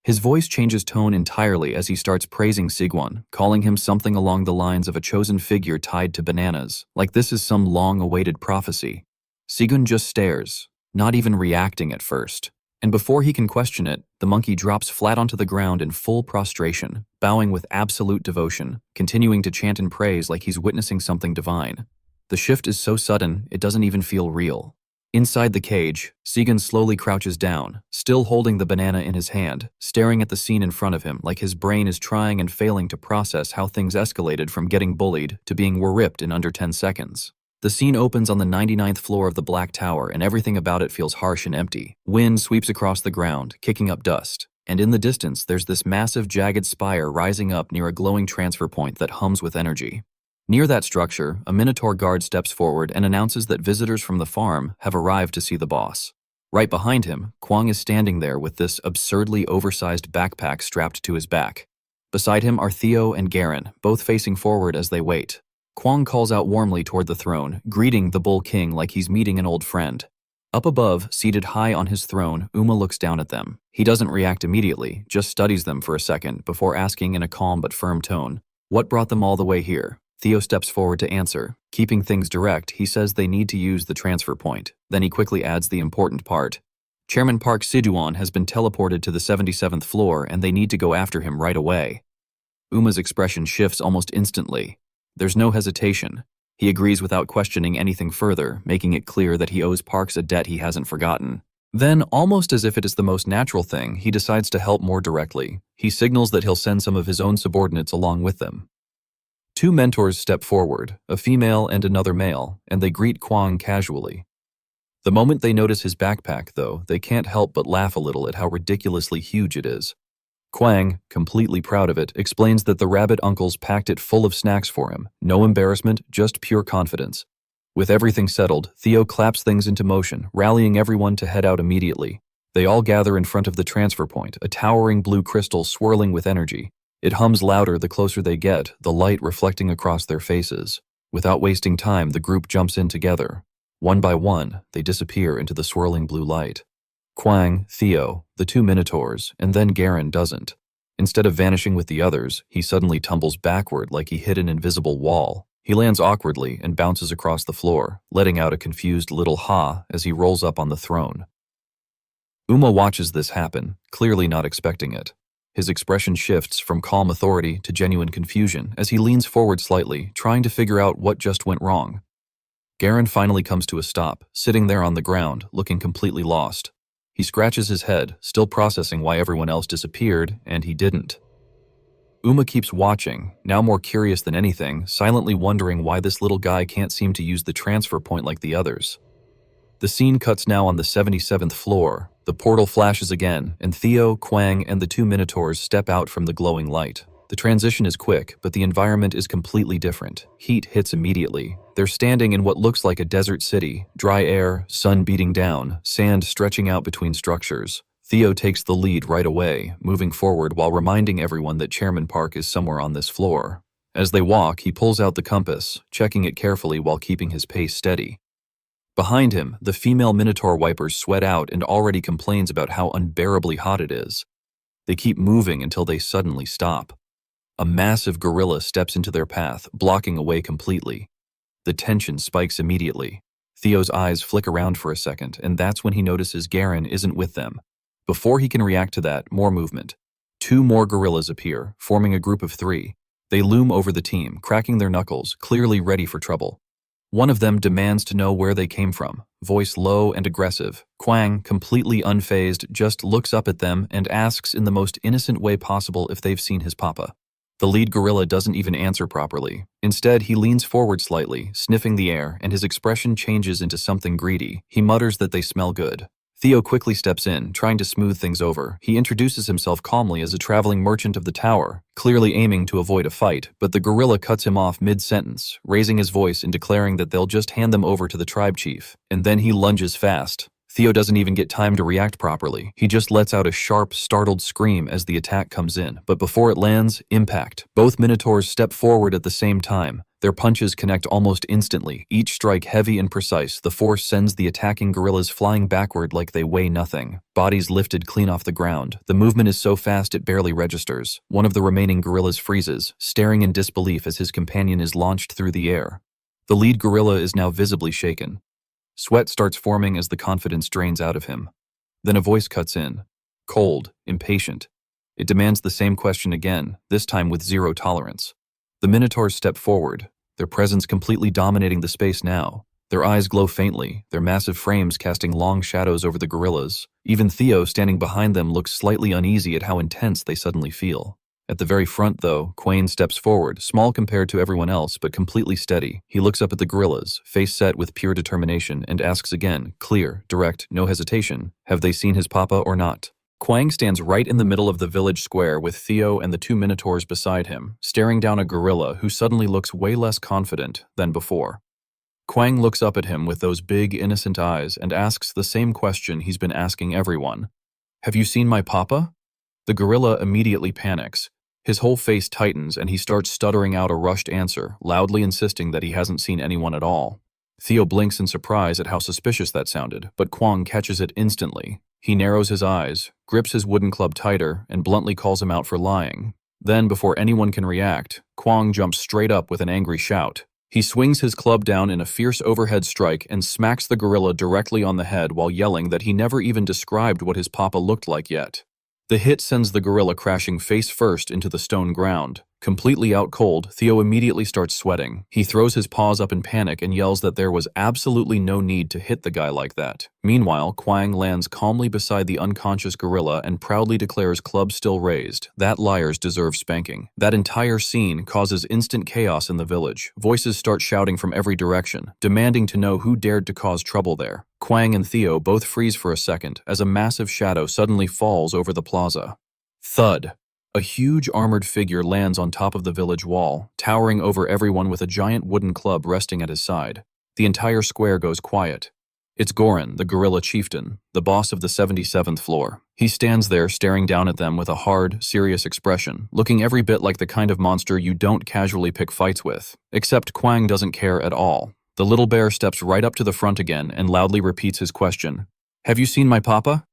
His voice changes tone entirely as he starts praising Sigwon, calling him something along the lines of a chosen figure tied to bananas, like this is some long-awaited prophecy. Sigwon just stares, not even reacting at first. And before he can question it, the monkey drops flat onto the ground in full prostration, bowing with absolute devotion, continuing to chant in praise like he's witnessing something divine. The shift is so sudden, it doesn't even feel real. Inside the cage, Sigwon slowly crouches down, still holding the banana in his hand, staring at the scene in front of him like his brain is trying and failing to process how things escalated from getting bullied to being ripped in under 10 seconds. The scene opens on the 99th floor of the Black Tower and everything about it feels harsh and empty. Wind sweeps across the ground, kicking up dust. And in the distance, there's this massive jagged spire rising up near a glowing transfer point that hums with energy. Near that structure, a Minotaur guard steps forward and announces that visitors from the farm have arrived to see the boss. Right behind him, Kwang is standing there with this absurdly oversized backpack strapped to his back. Beside him are Theo and Garen, both facing forward as they wait. Kwang calls out warmly toward the throne, greeting the Bull King like he's meeting an old friend. Up above, seated high on his throne, Uma looks down at them. He doesn't react immediately, just studies them for a second before asking in a calm but firm tone, "What brought them all the way here?" Theo steps forward to answer. Keeping things direct, he says they need to use the transfer point. Then he quickly adds the important part. Chairman Park Siduan has been teleported to the 77th floor and they need to go after him right away. Uma's expression shifts almost instantly. There's no hesitation. He agrees without questioning anything further, making it clear that he owes Parks a debt he hasn't forgotten. Then, almost as if it is the most natural thing, he decides to help more directly. He signals that he'll send some of his own subordinates along with them. Two mentors step forward, a female and another male, and they greet Kwang casually. The moment they notice his backpack, though, they can't help but laugh a little at how ridiculously huge it is. Kwang, completely proud of it, explains that the rabbit uncles packed it full of snacks for him. No embarrassment, just pure confidence. With everything settled, Theo claps things into motion, rallying everyone to head out immediately. They all gather in front of the transfer point, a towering blue crystal swirling with energy. It hums louder the closer they get, the light reflecting across their faces. Without wasting time, the group jumps in together. One by one, they disappear into the swirling blue light. Kwang, Theo, the two Minotaurs, and then Garen doesn't. Instead of vanishing with the others, he suddenly tumbles backward like he hit an invisible wall. He lands awkwardly and bounces across the floor, letting out a confused little ha as he rolls up on the throne. Uma watches this happen, clearly not expecting it. His expression shifts from calm authority to genuine confusion as he leans forward slightly, trying to figure out what just went wrong. Garen finally comes to a stop, sitting there on the ground, looking completely lost. He scratches his head, still processing why everyone else disappeared, and he didn't. Uma keeps watching, now more curious than anything, silently wondering why this little guy can't seem to use the transfer point like the others. The scene cuts now on the 77th floor. The portal flashes again, and Theo, Kwang, and the two Minotaurs step out from the glowing light. The transition is quick, but the environment is completely different. Heat hits immediately. They're standing in what looks like a desert city. Dry air, sun beating down, sand stretching out between structures. Theo takes the lead right away, moving forward while reminding everyone that Chairman Park is somewhere on this floor. As they walk, he pulls out the compass, checking it carefully while keeping his pace steady. Behind him, the female Minotaur wipers sweat out and already complains about how unbearably hot it is. They keep moving until they suddenly stop. A massive gorilla steps into their path, blocking away completely. The tension spikes immediately. Theo's eyes flick around for a second, and that's when he notices Garen isn't with them. Before he can react to that, more movement. Two more gorillas appear, forming a group of three. They loom over the team, cracking their knuckles, clearly ready for trouble. One of them demands to know where they came from, voice low and aggressive. Kwang, completely unfazed, just looks up at them and asks in the most innocent way possible if they've seen his papa. The lead gorilla doesn't even answer properly. Instead, he leans forward slightly, sniffing the air, and his expression changes into something greedy. He mutters that they smell good. Theo quickly steps in, trying to smooth things over. He introduces himself calmly as a traveling merchant of the tower, clearly aiming to avoid a fight, but the gorilla cuts him off mid-sentence, raising his voice and declaring that they'll just hand them over to the tribe chief. And then he lunges fast. Theo doesn't even get time to react properly. He just lets out a sharp, startled scream as the attack comes in. But before it lands, impact. Both minotaurs step forward at the same time. Their punches connect almost instantly, each strike heavy and precise. The force sends the attacking gorillas flying backward like they weigh nothing. Bodies lifted clean off the ground. The movement is so fast it barely registers. One of the remaining gorillas freezes, staring in disbelief as his companion is launched through the air. The lead gorilla is now visibly shaken. Sweat starts forming as the confidence drains out of him. Then a voice cuts in, cold, impatient. It demands the same question again, this time with zero tolerance. The minotaurs step forward, their presence completely dominating the space now. Their eyes glow faintly, their massive frames casting long shadows over the gorillas. Even Theo, standing behind them, looks slightly uneasy at how intense they suddenly feel. At the very front, though, Quain steps forward, small compared to everyone else, but completely steady. He looks up at the gorillas, face set with pure determination, and asks again, clear, direct, no hesitation, have they seen his papa or not? Quang stands right in the middle of the village square with Theo and the two minotaurs beside him, staring down a gorilla who suddenly looks way less confident than before. Quang looks up at him with those big, innocent eyes and asks the same question he's been asking everyone. Have you seen my papa? The gorilla immediately panics. His whole face tightens and he starts stuttering out a rushed answer, loudly insisting that he hasn't seen anyone at all. Theo blinks in surprise at how suspicious that sounded, but Quang catches it instantly. He narrows his eyes, grips his wooden club tighter, and bluntly calls him out for lying. Then, before anyone can react, Quang jumps straight up with an angry shout. He swings his club down in a fierce overhead strike and smacks the gorilla directly on the head while yelling that he never even described what his papa looked like yet. The hit sends the gorilla crashing face first into the stone ground. Completely out cold, Theo immediately starts sweating. He throws his paws up in panic and yells that there was absolutely no need to hit the guy like that. Meanwhile, Quang lands calmly beside the unconscious gorilla and proudly declares club still raised. That liars deserve spanking. That entire scene causes instant chaos in the village. Voices start shouting from every direction, demanding to know who dared to cause trouble there. Quang and Theo both freeze for a second as a massive shadow suddenly falls over the plaza. Thud. A huge armored figure lands on top of the village wall, towering over everyone with a giant wooden club resting at his side. The entire square goes quiet. It's Goran, the gorilla chieftain, the boss of the 77th floor. He stands there staring down at them with a hard, serious expression, looking every bit like the kind of monster you don't casually pick fights with. Except Quang doesn't care at all. The little bear steps right up to the front again and loudly repeats his question. Have you seen my papa?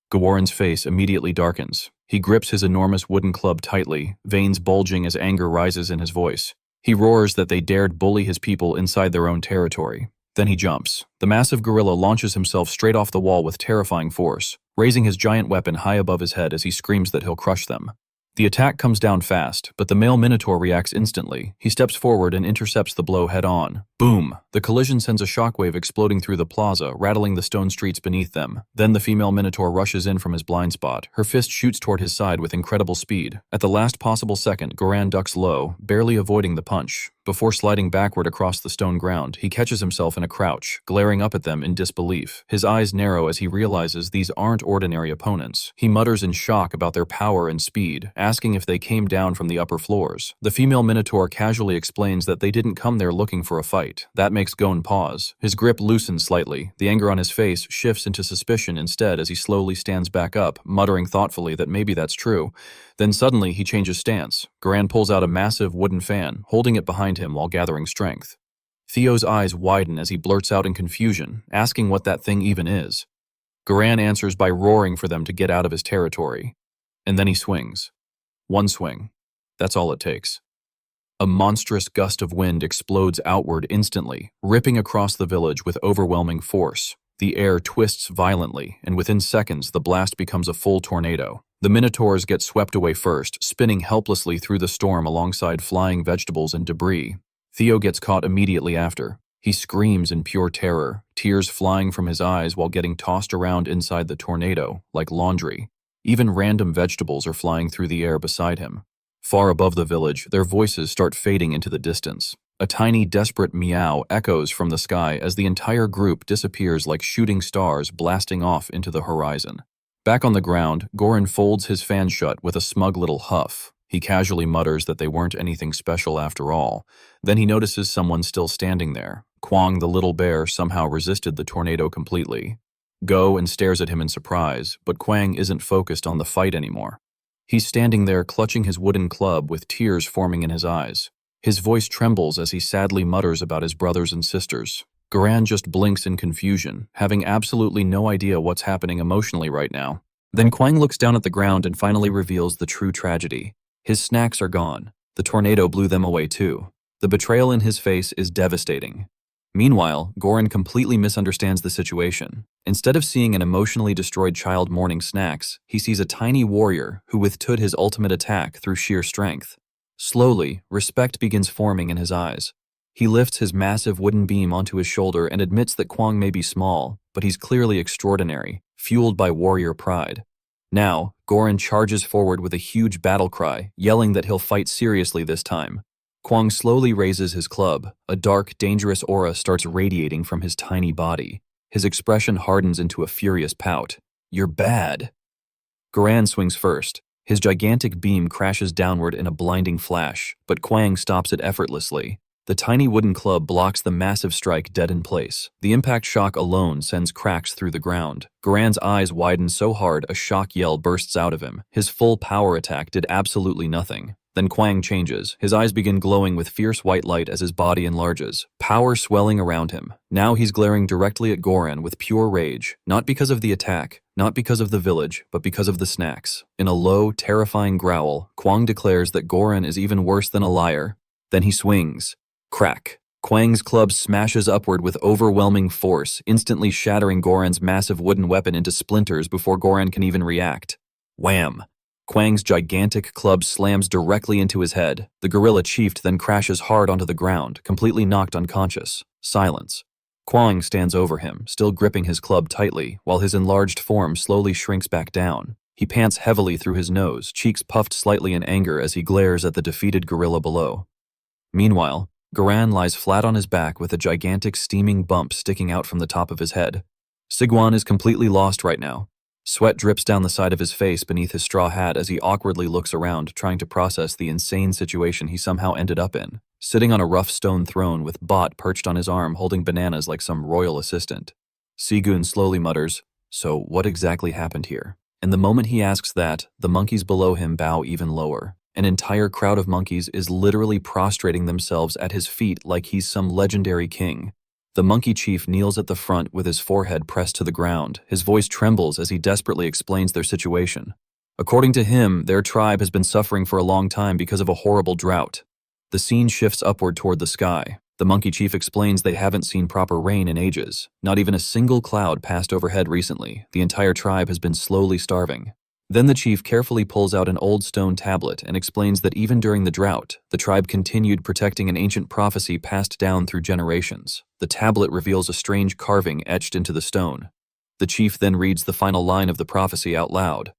Goran's face immediately darkens. He grips his enormous wooden club tightly, veins bulging as anger rises in his voice. He roars that they dared bully his people inside their own territory. Then he jumps. The massive gorilla launches himself straight off the wall with terrifying force, raising his giant weapon high above his head as he screams that he'll crush them. The attack comes down fast, but the male minotaur reacts instantly. He steps forward and intercepts the blow head-on. Boom! The collision sends a shockwave exploding through the plaza, rattling the stone streets beneath them. Then the female minotaur rushes in from his blind spot. Her fist shoots toward his side with incredible speed. At the last possible second, Goran ducks low, barely avoiding the punch. Before sliding backward across the stone ground, he catches himself in a crouch, glaring up at them in disbelief. His eyes narrow as he realizes these aren't ordinary opponents. He mutters in shock about their power and speed, asking if they came down from the upper floors. The female minotaur casually explains that they didn't come there looking for a fight. That makes Gon pause. His grip loosens slightly. The anger on his face shifts into suspicion instead as he slowly stands back up, muttering thoughtfully that maybe that's true. Then suddenly he changes stance. Goran pulls out a massive wooden fan, holding it behind him while gathering strength. Theo's eyes widen as he blurts out in confusion, asking what that thing even is. Goran answers by roaring for them to get out of his territory. And then he swings. One swing. That's all it takes. A monstrous gust of wind explodes outward instantly, ripping across the village with overwhelming force. The air twists violently, and within seconds the blast becomes a full tornado. The minotaurs get swept away first, spinning helplessly through the storm alongside flying vegetables and debris. Theo gets caught immediately after. He screams in pure terror, tears flying from his eyes while getting tossed around inside the tornado, like laundry. Even random vegetables are flying through the air beside him. Far above the village, their voices start fading into the distance. A tiny, desperate meow echoes from the sky as the entire group disappears like shooting stars blasting off into the horizon. Back on the ground, Goran folds his fan shut with a smug little huff. He casually mutters that they weren't anything special after all. Then he notices someone still standing there. Kwang the little bear somehow resisted the tornado completely. Go and stares at him in surprise, but Kwang isn't focused on the fight anymore. He's standing there clutching his wooden club with tears forming in his eyes. His voice trembles as he sadly mutters about his brothers and sisters. Goran just blinks in confusion, having absolutely no idea what's happening emotionally right now. Then Kwang looks down at the ground and finally reveals the true tragedy. His snacks are gone. The tornado blew them away too. The betrayal in his face is devastating. Meanwhile, Goran completely misunderstands the situation. Instead of seeing an emotionally destroyed child mourning snacks, he sees a tiny warrior who withstood his ultimate attack through sheer strength. Slowly, respect begins forming in his eyes. He lifts his massive wooden beam onto his shoulder and admits that Kwang may be small, but he's clearly extraordinary, fueled by warrior pride. Now, Goran charges forward with a huge battle cry, yelling that he'll fight seriously this time. Kwang slowly raises his club. A dark, dangerous aura starts radiating from his tiny body. His expression hardens into a furious pout. "You're bad." Goran swings first. His gigantic beam crashes downward in a blinding flash, but Kwang stops it effortlessly. The tiny wooden club blocks the massive strike dead in place. The impact shock alone sends cracks through the ground. Goran's eyes widen so hard a shock yell bursts out of him. His full power attack did absolutely nothing. Then Kwang changes. His eyes begin glowing with fierce white light as his body enlarges, power swelling around him. Now he's glaring directly at Goran with pure rage, not because of the attack, not because of the village, but because of the snacks. In a low, terrifying growl, Kwang declares that Goran is even worse than a liar. Then he swings. Crack. Kwang's club smashes upward with overwhelming force, instantly shattering Goran's massive wooden weapon into splinters before Goran can even react. Wham! Kwang's gigantic club slams directly into his head. The gorilla chief then crashes hard onto the ground, completely knocked unconscious. Silence. Kwang stands over him, still gripping his club tightly, while his enlarged form slowly shrinks back down. He pants heavily through his nose, cheeks puffed slightly in anger as he glares at the defeated gorilla below. Meanwhile, Goran lies flat on his back with a gigantic steaming bump sticking out from the top of his head. Sigwan is completely lost right now. Sweat drips down the side of his face beneath his straw hat as he awkwardly looks around, trying to process the insane situation he somehow ended up in, sitting on a rough stone throne with Bot perched on his arm holding bananas like some royal assistant. Sigun slowly mutters, "So what exactly happened here?" And the moment he asks that, the monkeys below him bow even lower. An entire crowd of monkeys is literally prostrating themselves at his feet like he's some legendary king. The monkey chief kneels at the front with his forehead pressed to the ground. His voice trembles as he desperately explains their situation. According to him, their tribe has been suffering for a long time because of a horrible drought. The scene shifts upward toward the sky. The monkey chief explains they haven't seen proper rain in ages. Not even a single cloud passed overhead recently. The entire tribe has been slowly starving. Then the chief carefully pulls out an old stone tablet and explains that even during the drought, the tribe continued protecting an ancient prophecy passed down through generations. The tablet reveals a strange carving etched into the stone. The chief then reads the final line of the prophecy out loud.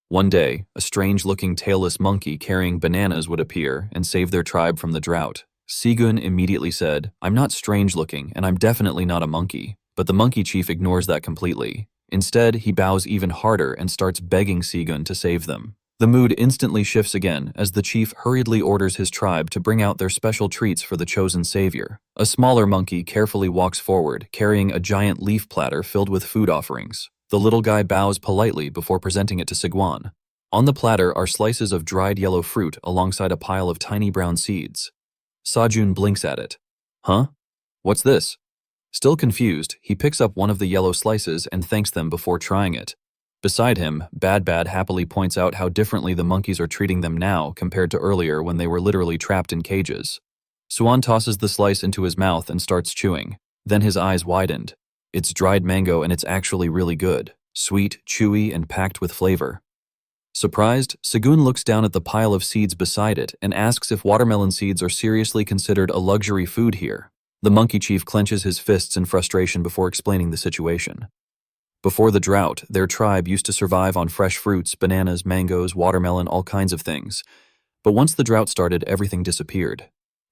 One day, a strange-looking tailless monkey carrying bananas would appear and save their tribe from the drought. Sigun immediately said, "I'm not strange-looking, and I'm definitely not a monkey." But the monkey chief ignores that completely. Instead, he bows even harder and starts begging Sigun to save them. The mood instantly shifts again as the chief hurriedly orders his tribe to bring out their special treats for the chosen savior. A smaller monkey carefully walks forward, carrying a giant leaf platter filled with food offerings. The little guy bows politely before presenting it to Sigwan. On the platter are slices of dried yellow fruit alongside a pile of tiny brown seeds. Sajun blinks at it. "Huh? What's this?" Still confused, he picks up one of the yellow slices and thanks them before trying it. Beside him, Bad happily points out how differently the monkeys are treating them now compared to earlier when they were literally trapped in cages. Suan tosses the slice into his mouth and starts chewing. Then his eyes widened. It's dried mango and it's actually really good. Sweet, chewy, and packed with flavor. Surprised, Sigun looks down at the pile of seeds beside it and asks if watermelon seeds are seriously considered a luxury food here. The monkey chief clenches his fists in frustration before explaining the situation. Before the drought, their tribe used to survive on fresh fruits, bananas, mangoes, watermelon, all kinds of things. But once the drought started, everything disappeared.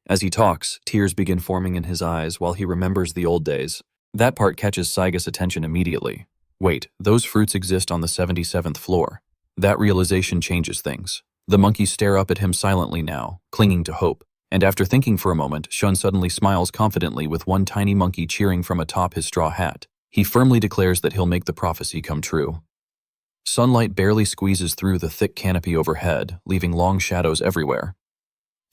As he talks, tears begin forming in his eyes while he remembers the old days. That part catches Saiga's attention immediately. Wait, those fruits exist on the 77th floor. That realization changes things. The monkeys stare up at him silently now, clinging to hope. And after thinking for a moment, Shun suddenly smiles confidently with one tiny monkey cheering from atop his straw hat. He firmly declares that he'll make the prophecy come true. Sunlight barely squeezes through the thick canopy overhead, leaving long shadows everywhere.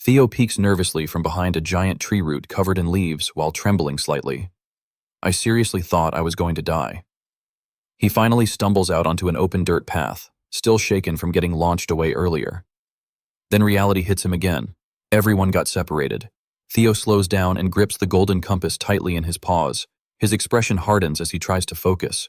Theo peeks nervously from behind a giant tree root covered in leaves while trembling slightly. I seriously thought I was going to die. He finally stumbles out onto an open dirt path, still shaken from getting launched away earlier. Then reality hits him again. Everyone got separated. Theo slows down and grips the golden compass tightly in his paws. His expression hardens as he tries to focus.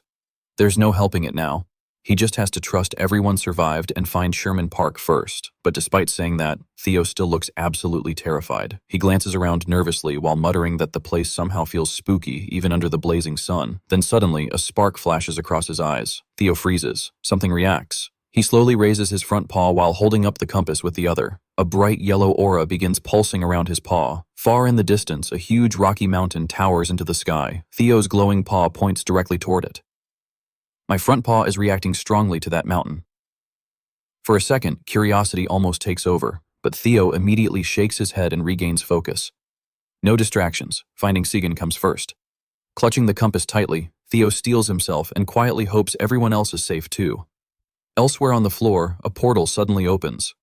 There's no helping it now. He just has to trust everyone survived and find Sherman Park first. But despite saying that, Theo still looks absolutely terrified. He glances around nervously while muttering that the place somehow feels spooky even under the blazing sun. Then suddenly, a spark flashes across his eyes. Theo freezes. Something reacts. He slowly raises his front paw while holding up the compass with the other. A bright yellow aura begins pulsing around his paw. Far in the distance, a huge rocky mountain towers into the sky. Theo's glowing paw points directly toward it. My front paw is reacting strongly to that mountain. For a second, curiosity almost takes over, but Theo immediately shakes his head and regains focus. No distractions. Finding Sigan comes first. Clutching the compass tightly, Theo steels himself and quietly hopes everyone else is safe too. Elsewhere on the floor, a portal suddenly opens.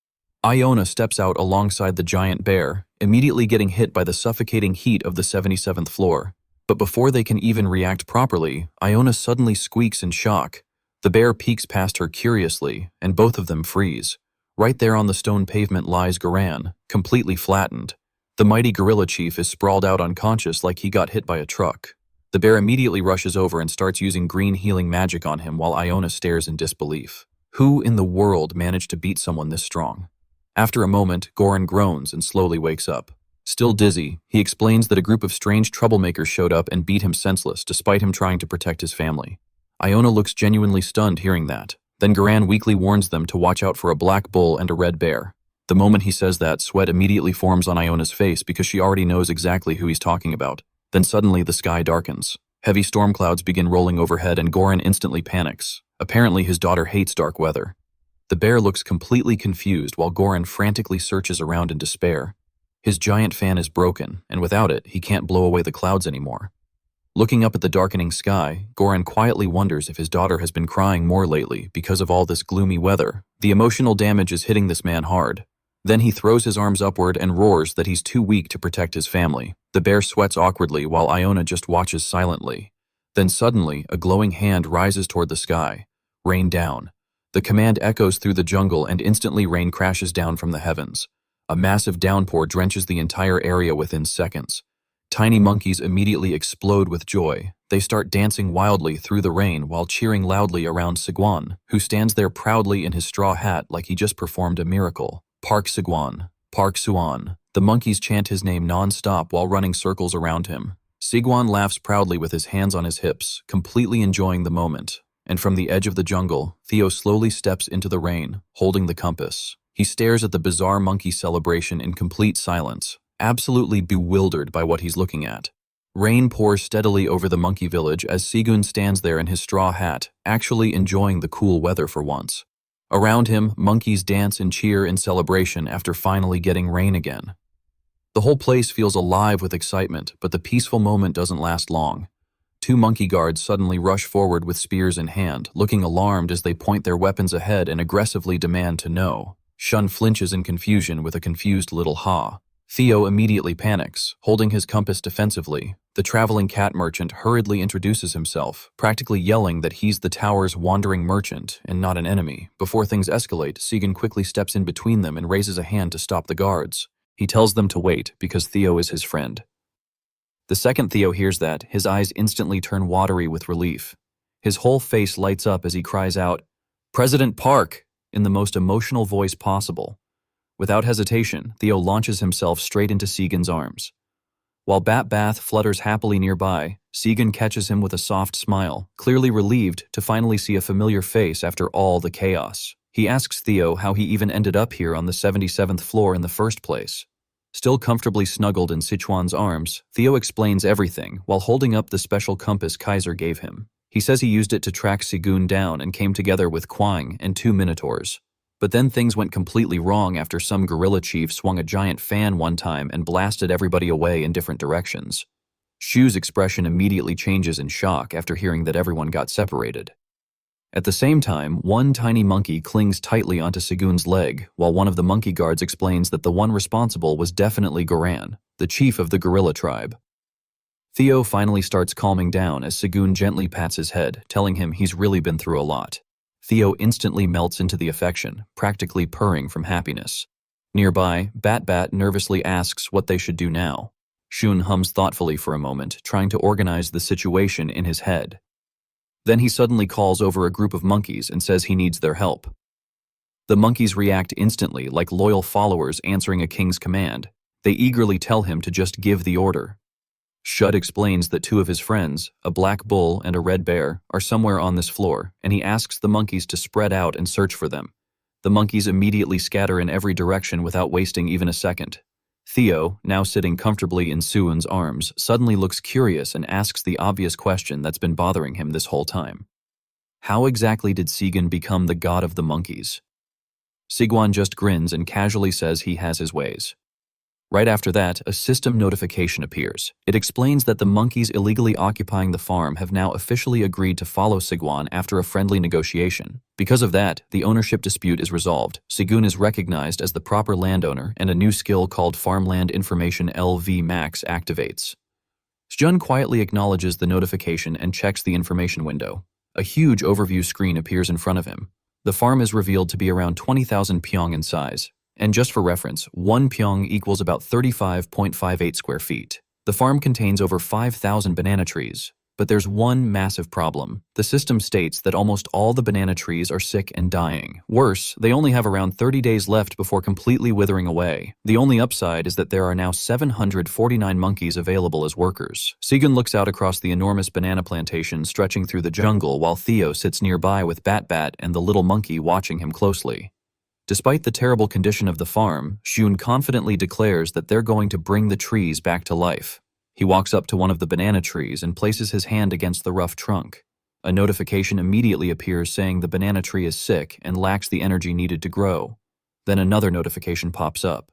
Iona steps out alongside the giant bear, immediately getting hit by the suffocating heat of the 77th floor. But before they can even react properly, Iona suddenly squeaks in shock. The bear peeks past her curiously, and both of them freeze. Right there on the stone pavement lies Garan, completely flattened. The mighty gorilla chief is sprawled out unconscious like he got hit by a truck. The bear immediately rushes over and starts using green healing magic on him while Iona stares in disbelief. Who in the world managed to beat someone this strong? After a moment, Goran groans and slowly wakes up. Still dizzy, he explains that a group of strange troublemakers showed up and beat him senseless despite him trying to protect his family. Iona looks genuinely stunned hearing that. Then Garan weakly warns them to watch out for a black bull and a red bear. The moment he says that, sweat immediately forms on Iona's face because she already knows exactly who he's talking about. Then suddenly the sky darkens. Heavy storm clouds begin rolling overhead and Goran instantly panics. Apparently his daughter hates dark weather. The bear looks completely confused while Goran frantically searches around in despair. His giant fan is broken, and without it, he can't blow away the clouds anymore. Looking up at the darkening sky, Goran quietly wonders if his daughter has been crying more lately because of all this gloomy weather. The emotional damage is hitting this man hard. Then he throws his arms upward and roars that he's too weak to protect his family. The bear sweats awkwardly while Iona just watches silently. Then suddenly, a glowing hand rises toward the sky. Rain down. The command echoes through the jungle and instantly rain crashes down from the heavens. A massive downpour drenches the entire area within seconds. Tiny monkeys immediately explode with joy. They start dancing wildly through the rain while cheering loudly around Sigwan, who stands there proudly in his straw hat like he just performed a miracle. Park Sigwan, Park Suan. The monkeys chant his name non-stop while running circles around him. Sigwan laughs proudly with his hands on his hips, completely enjoying the moment. And from the edge of the jungle, Theo slowly steps into the rain, holding the compass. He stares at the bizarre monkey celebration in complete silence, absolutely bewildered by what he's looking at. Rain pours steadily over the monkey village as Sigun stands there in his straw hat, actually enjoying the cool weather for once. Around him, monkeys dance and cheer in celebration after finally getting rain again. The whole place feels alive with excitement, but the peaceful moment doesn't last long. Two monkey guards suddenly rush forward with spears in hand, looking alarmed as they point their weapons ahead and aggressively demand to know. Shun flinches in confusion with a confused little ha. Theo immediately panics, holding his compass defensively. The traveling cat merchant hurriedly introduces himself, practically yelling that he's the tower's wandering merchant and not an enemy. Before things escalate, Sigan quickly steps in between them and raises a hand to stop the guards. He tells them to wait because Theo is his friend. The second Theo hears that, his eyes instantly turn watery with relief. His whole face lights up as he cries out, "President Park!" in the most emotional voice possible. Without hesitation, Theo launches himself straight into Sigan's arms. While Bat Bath flutters happily nearby, Sigan catches him with a soft smile, clearly relieved to finally see a familiar face after all the chaos. He asks Theo how he even ended up here on the 77th floor in the first place. Still comfortably snuggled in Sichuan's arms, Theo explains everything while holding up the special compass Kaiser gave him. He says he used it to track Sigun down and came together with Kwang and 2 minotaurs. But then things went completely wrong after some guerrilla chief swung a giant fan one time and blasted everybody away in different directions. Shu's expression immediately changes in shock after hearing that everyone got separated. At the same time, one tiny monkey clings tightly onto Sigun's leg, while one of the monkey guards explains that the one responsible was definitely Goran, the chief of the guerrilla tribe. Theo finally starts calming down as Sigun gently pats his head, telling him he's really been through a lot. Theo instantly melts into the affection, practically purring from happiness. Nearby, Bat nervously asks what they should do now. Shun hums thoughtfully for a moment, trying to organize the situation in his head. Then he suddenly calls over a group of monkeys and says he needs their help. The monkeys react instantly, like loyal followers answering a king's command. They eagerly tell him to just give the order. Shud explains that 2 of his friends, a black bull and a red bear, are somewhere on this floor, and he asks the monkeys to spread out and search for them. The monkeys immediately scatter in every direction without wasting even a second. Theo, now sitting comfortably in Suwon's arms, suddenly looks curious and asks the obvious question that's been bothering him this whole time. How exactly did Sigun become the god of the monkeys? Sigwan just grins and casually says he has his ways. Right after that, a system notification appears. It explains that the monkeys illegally occupying the farm have now officially agreed to follow Sigwan after a friendly negotiation. Because of that, the ownership dispute is resolved. Sigun is recognized as the proper landowner, and a new skill called Farmland Information LV Max activates. Sjun quietly acknowledges the notification and checks the information window. A huge overview screen appears in front of him. The farm is revealed to be around 20,000 pyong in size. And just for reference, 1 pyong equals about 35.58 square feet. The farm contains over 5,000 banana trees. But there's one massive problem. The system states that almost all the banana trees are sick and dying. Worse, they only have around 30 days left before completely withering away. The only upside is that there are now 749 monkeys available as workers. Sigun looks out across the enormous banana plantation stretching through the jungle while Theo sits nearby with Bat and the little monkey watching him closely. Despite the terrible condition of the farm, Shun confidently declares that they're going to bring the trees back to life. He walks up to one of the banana trees and places his hand against the rough trunk. A notification immediately appears saying the banana tree is sick and lacks the energy needed to grow. Then another notification pops up.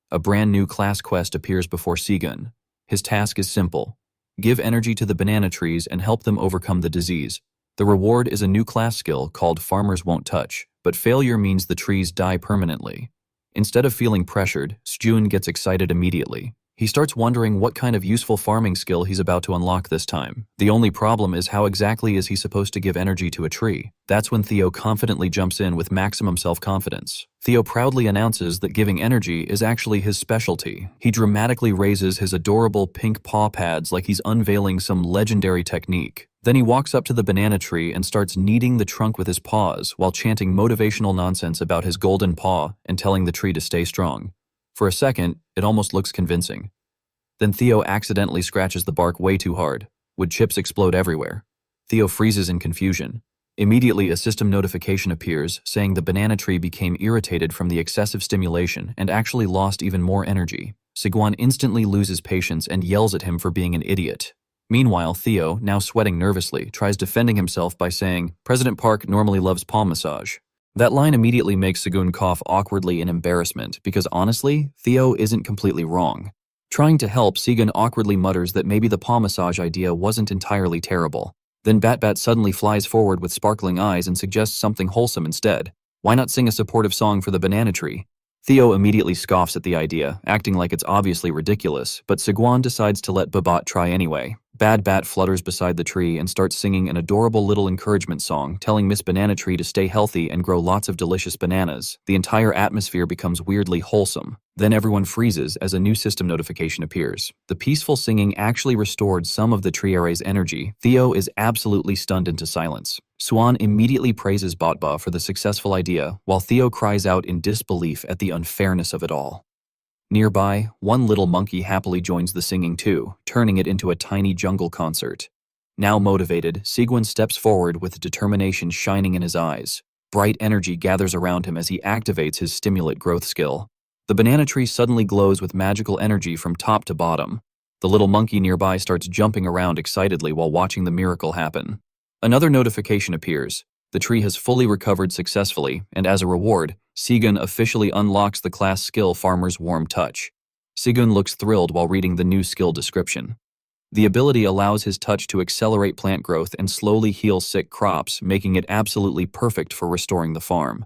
A brand new class quest appears before Sigun. His task is simple. Give energy to the banana trees and help them overcome the disease. The reward is a new class skill called Farmers Won't Touch, but failure means the trees die permanently. Instead of feeling pressured, Sjun gets excited immediately. He starts wondering what kind of useful farming skill he's about to unlock this time. The only problem is how exactly is he supposed to give energy to a tree? That's when Theo confidently jumps in with maximum self-confidence. Theo proudly announces that giving energy is actually his specialty. He dramatically raises his adorable pink paw pads like he's unveiling some legendary technique. Then he walks up to the banana tree and starts kneading the trunk with his paws while chanting motivational nonsense about his golden paw and telling the tree to stay strong. For a second, it almost looks convincing. Then Theo accidentally scratches the bark way too hard. Wood chips explode everywhere. Theo freezes in confusion. Immediately, a system notification appears saying the banana tree became irritated from the excessive stimulation and actually lost even more energy. Sigwan instantly loses patience and yells at him for being an idiot. Meanwhile, Theo, now sweating nervously, tries defending himself by saying, "President Park normally loves palm massage." That line immediately makes Sigun cough awkwardly in embarrassment because honestly, Theo isn't completely wrong. Trying to help, Sigun awkwardly mutters that maybe the palm massage idea wasn't entirely terrible. Then Bat suddenly flies forward with sparkling eyes and suggests something wholesome instead. Why not sing a supportive song for the banana tree? Theo immediately scoffs at the idea, acting like it's obviously ridiculous, but Sigwan decides to let Babat try anyway. Bat flutters beside the tree and starts singing an adorable little encouragement song, telling Miss Banana Tree to stay healthy and grow lots of delicious bananas. The entire atmosphere becomes weirdly wholesome. Then everyone freezes as a new system notification appears. The peaceful singing actually restored some of the tree array's energy. Theo is absolutely stunned into silence. Swan immediately praises Batba for the successful idea, while Theo cries out in disbelief at the unfairness of it all. Nearby, one little monkey happily joins the singing too, turning it into a tiny jungle concert. Now motivated, Sigwan steps forward with determination shining in his eyes. Bright energy gathers around him as he activates his stimulant growth skill. The banana tree suddenly glows with magical energy from top to bottom. The little monkey nearby starts jumping around excitedly while watching the miracle happen. Another notification appears. The tree has fully recovered successfully, and as a reward, Sigun officially unlocks the class skill Farmer's Warm Touch. Sigun looks thrilled while reading the new skill description. The ability allows his touch to accelerate plant growth and slowly heal sick crops, making it absolutely perfect for restoring the farm.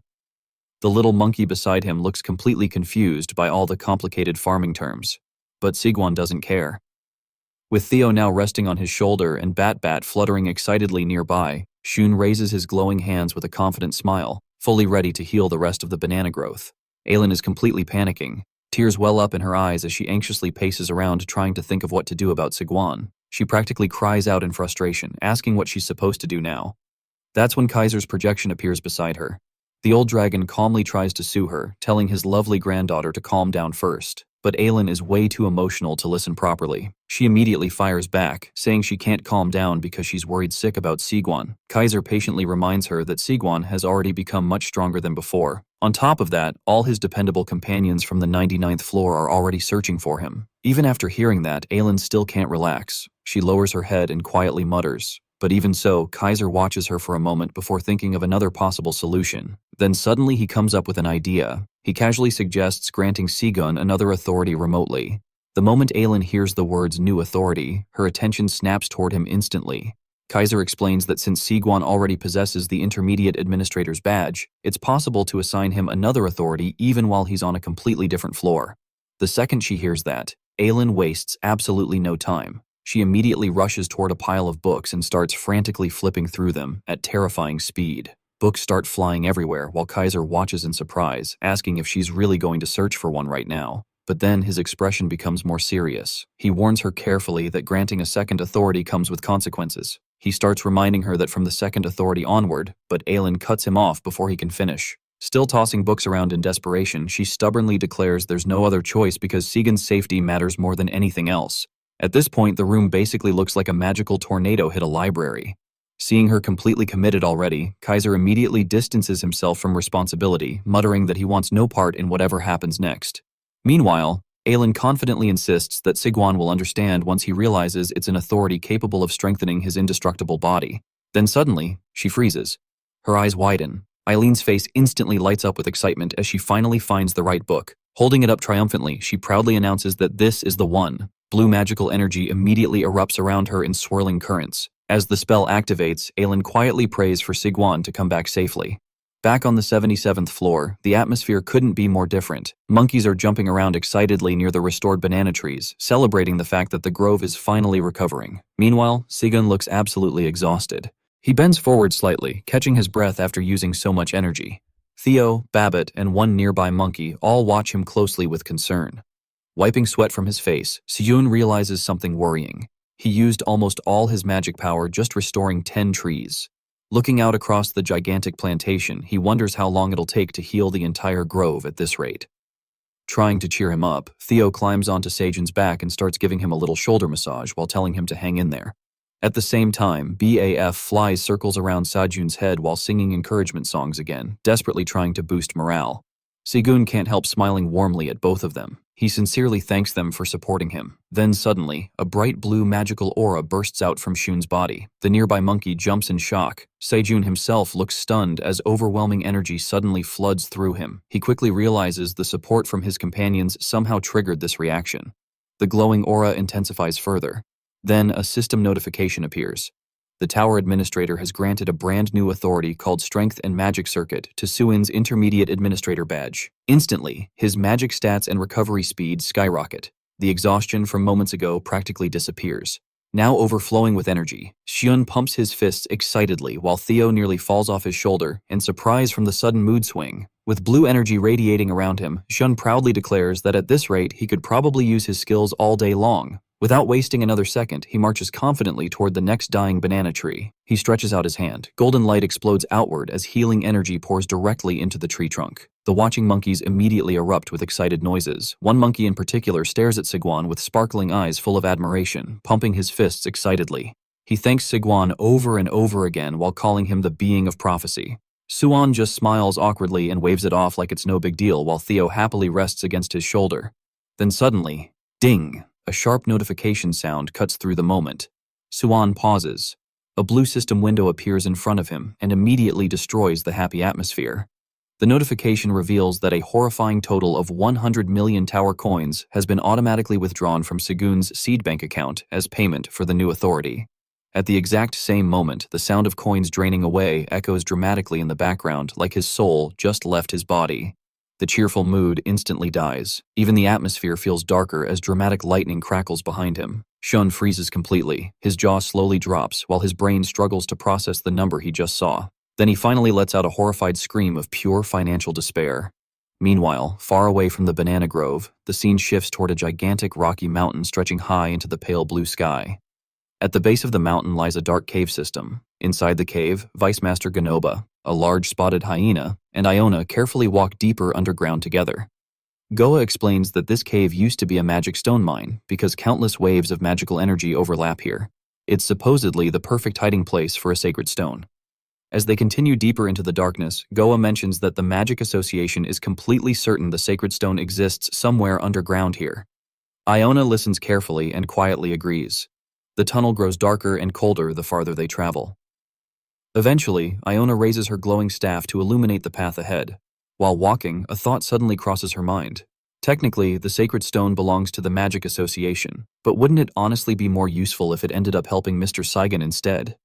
The little monkey beside him looks completely confused by all the complicated farming terms. But Sigwan doesn't care. With Theo now resting on his shoulder and Bat fluttering excitedly nearby, Shun raises his glowing hands with a confident smile, fully ready to heal the rest of the banana growth. Aylin is completely panicking. Tears well up in her eyes as she anxiously paces around trying to think of what to do about Sigwan. She practically cries out in frustration, asking what she's supposed to do now. That's when Kaiser's projection appears beside her. The old dragon calmly tries to soothe her, telling his lovely granddaughter to calm down first. But Aylin is way too emotional to listen properly. She immediately fires back, saying she can't calm down because she's worried sick about Sigwan. Kaiser patiently reminds her that Sigwan has already become much stronger than before. On top of that, all his dependable companions from the 99th floor are already searching for him. Even after hearing that, Aylin still can't relax. She lowers her head and quietly mutters. But even so, Kaiser watches her for a moment before thinking of another possible solution. Then suddenly he comes up with an idea. He casually suggests granting Sigun another authority remotely. The moment Aylin hears the words new authority, her attention snaps toward him instantly. Kaiser explains that since Sigwan already possesses the Intermediate Administrator's badge, it's possible to assign him another authority even while he's on a completely different floor. The second she hears that, Aylin wastes absolutely no time. She immediately rushes toward a pile of books and starts frantically flipping through them at terrifying speed. Books start flying everywhere while Kaiser watches in surprise, asking if she's really going to search for one right now. But then his expression becomes more serious. He warns her carefully that granting a second authority comes with consequences. He starts reminding her that from the second authority onward, but Aylin cuts him off before he can finish. Still tossing books around in desperation, she stubbornly declares there's no other choice because Sigun's safety matters more than anything else. At this point, the room basically looks like a magical tornado hit a library. Seeing her completely committed already, Kaiser immediately distances himself from responsibility, muttering that he wants no part in whatever happens next. Meanwhile, Aylin confidently insists that Sigwan will understand once he realizes it's an authority capable of strengthening his indestructible body. Then suddenly, she freezes. Her eyes widen. Eileen's face instantly lights up with excitement as she finally finds the right book. Holding it up triumphantly, she proudly announces that this is the one. Blue magical energy immediately erupts around her in swirling currents. As the spell activates, Aylin quietly prays for Sigwan to come back safely. Back on the 77th floor, the atmosphere couldn't be more different. Monkeys are jumping around excitedly near the restored banana trees, celebrating the fact that the grove is finally recovering. Meanwhile, Sigun looks absolutely exhausted. He bends forward slightly, catching his breath after using so much energy. Theo, Babbitt, and one nearby monkey all watch him closely with concern. Wiping sweat from his face, Siyun realizes something worrying. He used almost all his magic power just restoring 10 trees. Looking out across the gigantic plantation, he wonders how long it'll take to heal the entire grove at this rate. Trying to cheer him up, Theo climbs onto Seijun's back and starts giving him a little shoulder massage while telling him to hang in there. At the same time, BAF flies circles around Sajun's head while singing encouragement songs again, desperately trying to boost morale. Sigun can't help smiling warmly at both of them. He sincerely thanks them for supporting him. Then suddenly, a bright blue magical aura bursts out from Shun's body. The nearby monkey jumps in shock. Seijun himself looks stunned as overwhelming energy suddenly floods through him. He quickly realizes the support from his companions somehow triggered this reaction. The glowing aura intensifies further. Then a system notification appears. The tower administrator has granted a brand new authority called Strength and Magic Circuit to Suin's Intermediate Administrator badge. Instantly, his magic stats and recovery speed skyrocket. The exhaustion from moments ago practically disappears. Now overflowing with energy, Xion pumps his fists excitedly while Theo nearly falls off his shoulder in surprise from the sudden mood swing. With blue energy radiating around him, Xion proudly declares that at this rate he could probably use his skills all day long. Without wasting another second, he marches confidently toward the next dying banana tree. He stretches out his hand. Golden light explodes outward as healing energy pours directly into the tree trunk. The watching monkeys immediately erupt with excited noises. One monkey in particular stares at Sigwan with sparkling eyes full of admiration, pumping his fists excitedly. He thanks Sigwan over and over again while calling him the being of prophecy. Suan just smiles awkwardly and waves it off like it's no big deal while Theo happily rests against his shoulder. Then suddenly, ding, a sharp notification sound cuts through the moment. Suan pauses. A blue system window appears in front of him and immediately destroys the happy atmosphere. The notification reveals that a horrifying total of 100 million tower coins has been automatically withdrawn from Segun's seed bank account as payment for the new authority. At the exact same moment, the sound of coins draining away echoes dramatically in the background like his soul just left his body. The cheerful mood instantly dies. Even the atmosphere feels darker as dramatic lightning crackles behind him. Shun freezes completely. His jaw slowly drops while his brain struggles to process the number he just saw. Then he finally lets out a horrified scream of pure financial despair. Meanwhile, far away from the banana grove, the scene shifts toward a gigantic rocky mountain stretching high into the pale blue sky. At the base of the mountain lies a dark cave system. Inside the cave, Vice Master Ganoba, a large spotted hyena, and Iona carefully walk deeper underground together. Goa explains that this cave used to be a magic stone mine because countless waves of magical energy overlap here. It's supposedly the perfect hiding place for a sacred stone. As they continue deeper into the darkness, Goa mentions that the Magic Association is completely certain the sacred stone exists somewhere underground here. Iona listens carefully and quietly agrees. The tunnel grows darker and colder the farther they travel. Eventually, Iona raises her glowing staff to illuminate the path ahead. While walking, a thought suddenly crosses her mind. Technically, the sacred stone belongs to the Magic Association, but wouldn't it honestly be more useful if it ended up helping Mr. Saigon instead?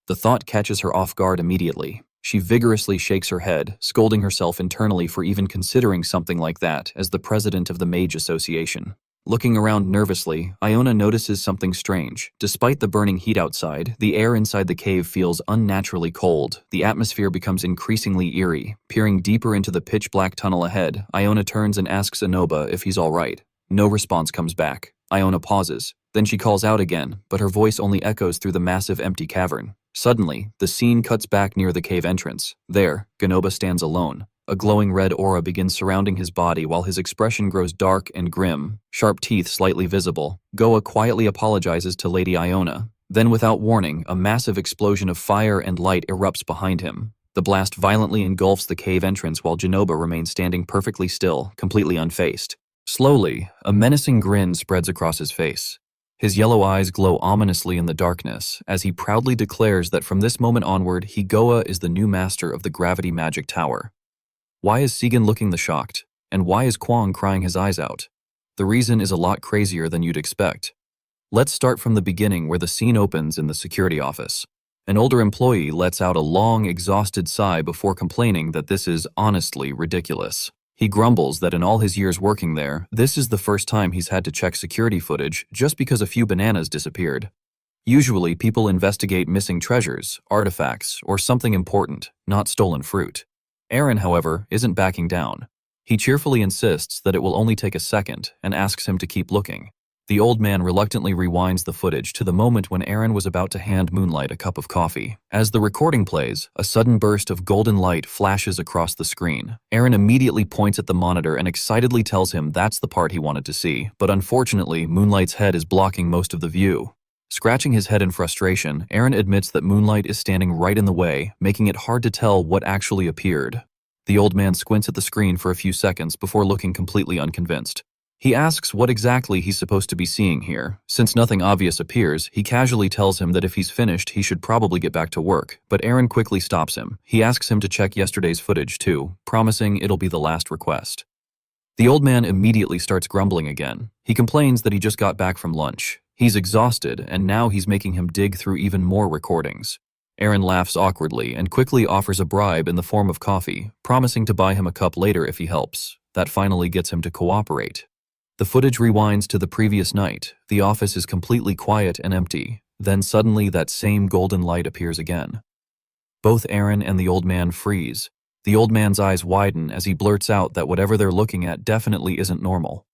The thought catches her off guard immediately. She vigorously shakes her head, scolding herself internally for even considering something like that as the president of the Mage Association. Looking around nervously, Iona notices something strange. Despite the burning heat outside, the air inside the cave feels unnaturally cold. The atmosphere becomes increasingly eerie. Peering deeper into the pitch-black tunnel ahead, Iona turns and asks Inoba if he's all right. No response comes back. Iona pauses. Then she calls out again, but her voice only echoes through the massive empty cavern. Suddenly, the scene cuts back near the cave entrance. There, Ganoba stands alone. A glowing red aura begins surrounding his body while his expression grows dark and grim, sharp teeth slightly visible. Goa quietly apologizes to Lady Iona. Then without warning, a massive explosion of fire and light erupts behind him. The blast violently engulfs the cave entrance while Ganoba remains standing perfectly still, completely unfazed. Slowly, a menacing grin spreads across his face. His yellow eyes glow ominously in the darkness as he proudly declares that from this moment onward, Goa is the new master of the Gravity Magic Tower. Why is Segan looking the shocked? And why is Kwang crying his eyes out? The reason is a lot crazier than you'd expect. Let's start from the beginning where the scene opens in the security office. An older employee lets out a long, exhausted sigh before complaining that this is honestly ridiculous. He grumbles that in all his years working there, this is the first time he's had to check security footage just because a few bananas disappeared. Usually, people investigate missing treasures, artifacts, or something important, not stolen fruit. Aaron, however, isn't backing down. He cheerfully insists that it will only take a second and asks him to keep looking. The old man reluctantly rewinds the footage to the moment when Aaron was about to hand Moonlight a cup of coffee. As the recording plays, a sudden burst of golden light flashes across the screen. Aaron immediately points at the monitor and excitedly tells him that's the part he wanted to see, but unfortunately, Moonlight's head is blocking most of the view. Scratching his head in frustration, Aaron admits that Moonlight is standing right in the way, making it hard to tell what actually appeared. The old man squints at the screen for a few seconds before looking completely unconvinced. He asks what exactly he's supposed to be seeing here. Since nothing obvious appears, he casually tells him that if he's finished, he should probably get back to work, but Aaron quickly stops him. He asks him to check yesterday's footage too, promising it'll be the last request. The old man immediately starts grumbling again. He complains that he just got back from lunch. He's exhausted, and now he's making him dig through even more recordings. Aaron laughs awkwardly and quickly offers a bribe in the form of coffee, promising to buy him a cup later if he helps. That finally gets him to cooperate. The footage rewinds to the previous night. The office is completely quiet and empty. Then suddenly that same golden light appears again. Both Aaron and the old man freeze. The old man's eyes widen as he blurts out that whatever they're looking at definitely isn't normal.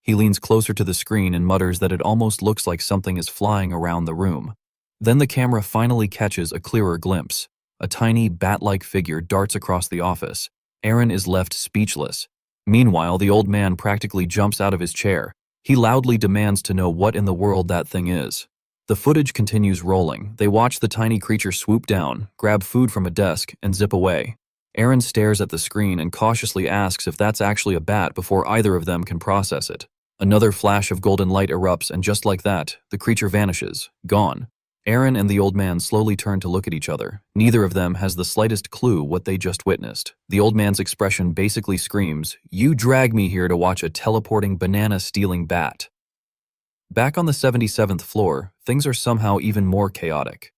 He leans closer to the screen and mutters that it almost looks like something is flying around the room. Then the camera finally catches a clearer glimpse. A tiny, bat-like figure darts across the office. Aaron is left speechless. Meanwhile, the old man practically jumps out of his chair. He loudly demands to know what in the world that thing is. The footage continues rolling. They watch the tiny creature swoop down, grab food from a desk, and zip away. Aaron stares at the screen and cautiously asks if that's actually a bat before either of them can process it. Another flash of golden light erupts, and just like that, the creature vanishes, gone. Aaron and the old man slowly turn to look at each other. Neither of them has the slightest clue what they just witnessed. The old man's expression basically screams, "You drag me here to watch a teleporting banana-stealing bat." Back on the 77th floor, things are somehow even more chaotic.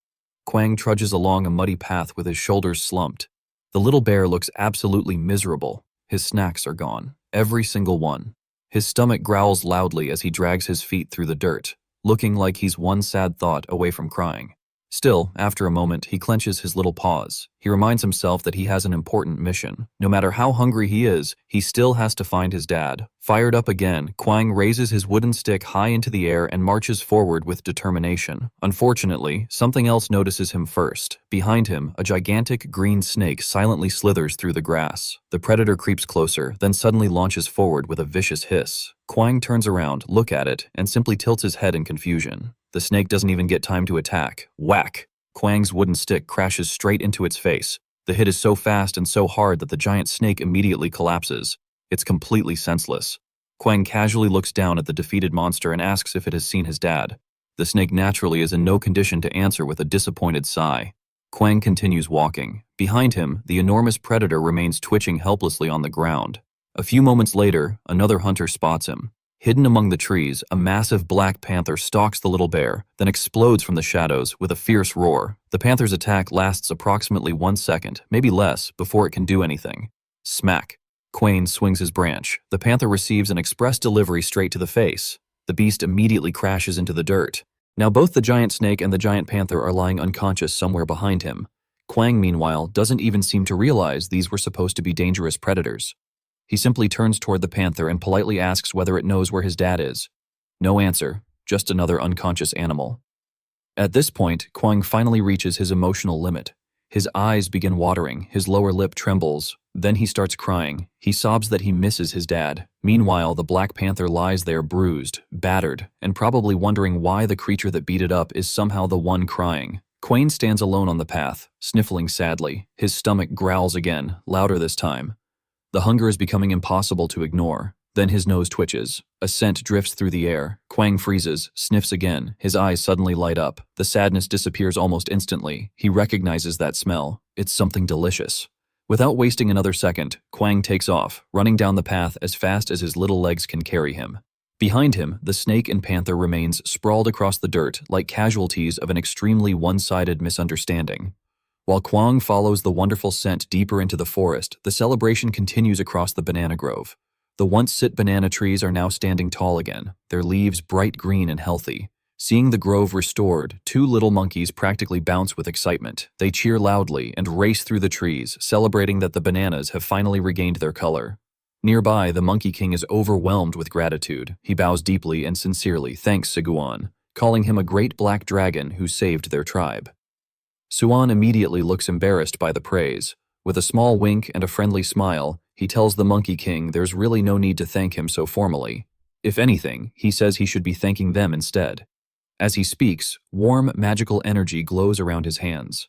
Kwang trudges along a muddy path with his shoulders slumped. The little bear looks absolutely miserable. His snacks are gone, every single one. His stomach growls loudly as he drags his feet through the dirt, looking like he's one sad thought away from crying. Still, after a moment, he clenches his little paws. He reminds himself that he has an important mission. No matter how hungry he is, he still has to find his dad. Fired up again, Kwang raises his wooden stick high into the air and marches forward with determination. Unfortunately, something else notices him first. Behind him, a gigantic green snake silently slithers through the grass. The predator creeps closer, then suddenly launches forward with a vicious hiss. Kwang turns around, looks at it, and simply tilts his head in confusion. The snake doesn't even get time to attack. Whack! Kwang's wooden stick crashes straight into its face. The hit is so fast and so hard that the giant snake immediately collapses. It's completely senseless. Kwang casually looks down at the defeated monster and asks if it has seen his dad. The snake naturally is in no condition to answer with a disappointed sigh. Kwang continues walking. Behind him, the enormous predator remains twitching helplessly on the ground. A few moments later, another hunter spots him. Hidden among the trees, a massive black panther stalks the little bear, then explodes from the shadows with a fierce roar. The panther's attack lasts approximately 1 second, maybe less, before it can do anything. Smack! Kwang swings his branch. The panther receives an express delivery straight to the face. The beast immediately crashes into the dirt. Now both the giant snake and the giant panther are lying unconscious somewhere behind him. Kwang, meanwhile, doesn't even seem to realize these were supposed to be dangerous predators. He simply turns toward the panther and politely asks whether it knows where his dad is. No answer, just another unconscious animal. At this point, Kwang finally reaches his emotional limit. His eyes begin watering, his lower lip trembles, then he starts crying. He sobs that he misses his dad. Meanwhile, the black panther lies there bruised, battered, and probably wondering why the creature that beat it up is somehow the one crying. Kwang stands alone on the path, sniffling sadly. His stomach growls again, louder this time. The hunger is becoming impossible to ignore. Then his nose twitches. A scent drifts through the air. Kwang freezes, sniffs again. His eyes suddenly light up. The sadness disappears almost instantly. He recognizes that smell. It's something delicious. Without wasting another second, Kwang takes off, running down the path as fast as his little legs can carry him. Behind him, the snake and panther remains sprawled across the dirt like casualties of an extremely one-sided misunderstanding. While Kwang follows the wonderful scent deeper into the forest, the celebration continues across the banana grove. The once-sit banana trees are now standing tall again, their leaves bright green and healthy. Seeing the grove restored, 2 little monkeys practically bounce with excitement. They cheer loudly and race through the trees, celebrating that the bananas have finally regained their color. Nearby, the Monkey King is overwhelmed with gratitude. He bows deeply and sincerely, thanks Seguan, calling him a great black dragon who saved their tribe. Suan immediately looks embarrassed by the praise. With a small wink and a friendly smile, he tells the Monkey King there's really no need to thank him so formally. If anything, he says he should be thanking them instead. As he speaks, warm, magical energy glows around his hands.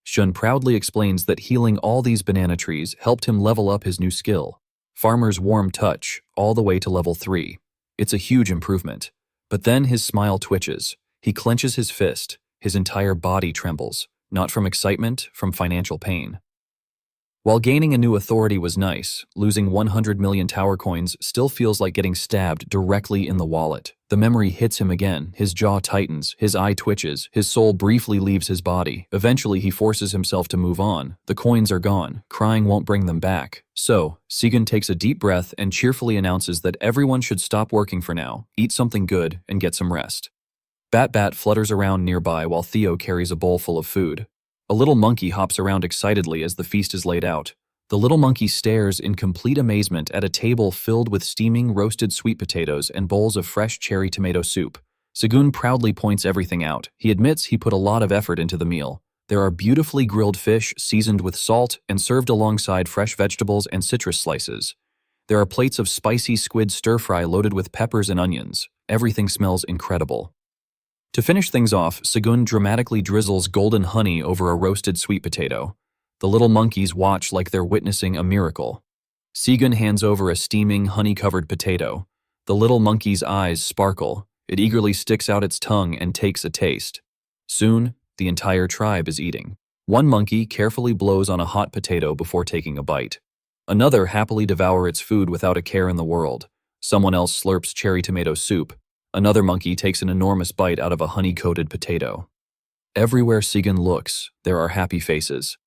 Shun proudly explains that healing all these banana trees helped him level up his new skill, Farmer's Warm Touch, all the way to level 3. It's a huge improvement. But then his smile twitches. He clenches his fist. His entire body trembles. Not from excitement, from financial pain. While gaining a new authority was nice, losing 100 million tower coins still feels like getting stabbed directly in the wallet. The memory hits him again, his jaw tightens, his eye twitches, his soul briefly leaves his body. Eventually he forces himself to move on. The coins are gone, crying won't bring them back. So, Segan takes a deep breath and cheerfully announces that everyone should stop working for now, eat something good, and get some rest. Bat flutters around nearby while Theo carries a bowl full of food. A little monkey hops around excitedly as the feast is laid out. The little monkey stares in complete amazement at a table filled with steaming roasted sweet potatoes and bowls of fresh cherry tomato soup. Segun proudly points everything out. He admits he put a lot of effort into the meal. There are beautifully grilled fish seasoned with salt and served alongside fresh vegetables and citrus slices. There are plates of spicy squid stir-fry loaded with peppers and onions. Everything smells incredible. To finish things off, Segun dramatically drizzles golden honey over a roasted sweet potato. The little monkeys watch like they're witnessing a miracle. Sigun hands over a steaming, honey-covered potato. The little monkey's eyes sparkle. It eagerly sticks out its tongue and takes a taste. Soon, the entire tribe is eating. One monkey carefully blows on a hot potato before taking a bite. Another happily devours its food without a care in the world. Someone else slurps cherry tomato soup. Another monkey takes an enormous bite out of a honey-coated potato. Everywhere Sigun looks, there are happy faces.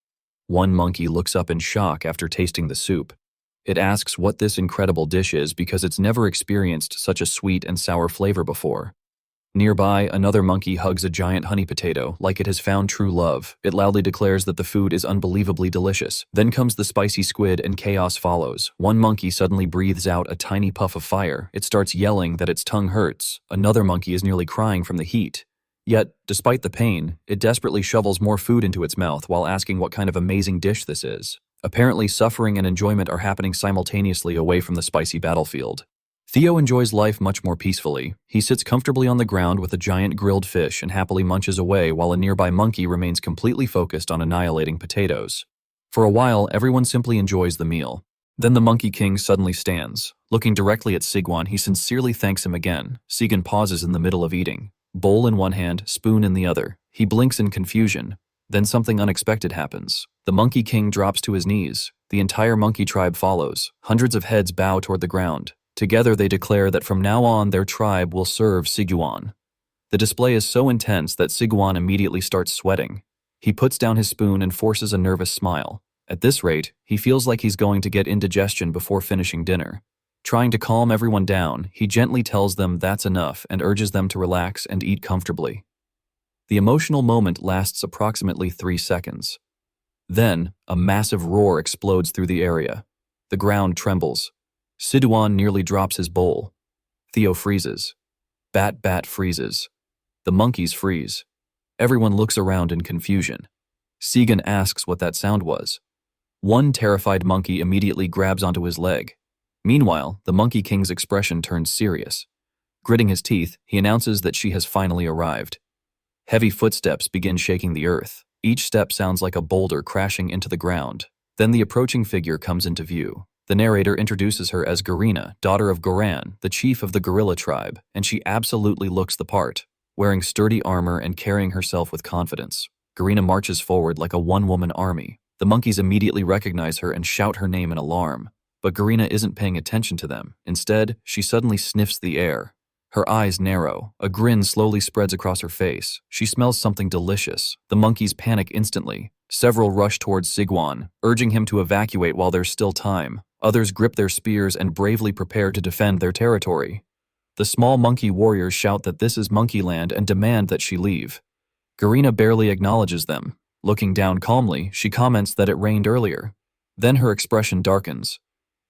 One monkey looks up in shock after tasting the soup. It asks what this incredible dish is because it's never experienced such a sweet and sour flavor before. Nearby, another monkey hugs a giant honey potato like it has found true love. It loudly declares that the food is unbelievably delicious. Then comes the spicy squid and chaos follows. One monkey suddenly breathes out a tiny puff of fire. It starts yelling that its tongue hurts. Another monkey is nearly crying from the heat. Yet, despite the pain, it desperately shovels more food into its mouth while asking what kind of amazing dish this is. Apparently, suffering and enjoyment are happening simultaneously away from the spicy battlefield. Theo enjoys life much more peacefully. He sits comfortably on the ground with a giant grilled fish and happily munches away while a nearby monkey remains completely focused on annihilating potatoes. For a while, everyone simply enjoys the meal. Then the Monkey King suddenly stands. Looking directly at Sigwan, he sincerely thanks him again. Sigun pauses in the middle of eating. Bowl in one hand, spoon in the other. He blinks in confusion. Then something unexpected happens. The Monkey King drops to his knees. The entire monkey tribe follows. Hundreds of heads bow toward the ground. Together they declare that from now on their tribe will serve Siguan. The display is so intense that Siguan immediately starts sweating. He puts down his spoon and forces a nervous smile. At this rate, he feels like he's going to get indigestion before finishing dinner. Trying to calm everyone down, he gently tells them that's enough and urges them to relax and eat comfortably. The emotional moment lasts approximately 3 seconds. Then, a massive roar explodes through the area. The ground trembles. Siduan nearly drops his bowl. Theo freezes. Bat freezes. The monkeys freeze. Everyone looks around in confusion. Sigun asks what that sound was. One terrified monkey immediately grabs onto his leg. Meanwhile, the Monkey King's expression turns serious. Gritting his teeth, he announces that she has finally arrived. Heavy footsteps begin shaking the earth. Each step sounds like a boulder crashing into the ground. Then the approaching figure comes into view. The narrator introduces her as Garina, daughter of Goran, the chief of the gorilla tribe, and she absolutely looks the part, wearing sturdy armor and carrying herself with confidence. Garina marches forward like a one-woman army. The monkeys immediately recognize her and shout her name in alarm. But Garina isn't paying attention to them. Instead, she suddenly sniffs the air. Her eyes narrow. A grin slowly spreads across her face. She smells something delicious. The monkeys panic instantly. Several rush towards Sigwan, urging him to evacuate while there's still time. Others grip their spears and bravely prepare to defend their territory. The small monkey warriors shout that this is Monkeyland and demand that she leave. Garina barely acknowledges them. Looking down calmly, she comments that it rained earlier. Then her expression darkens.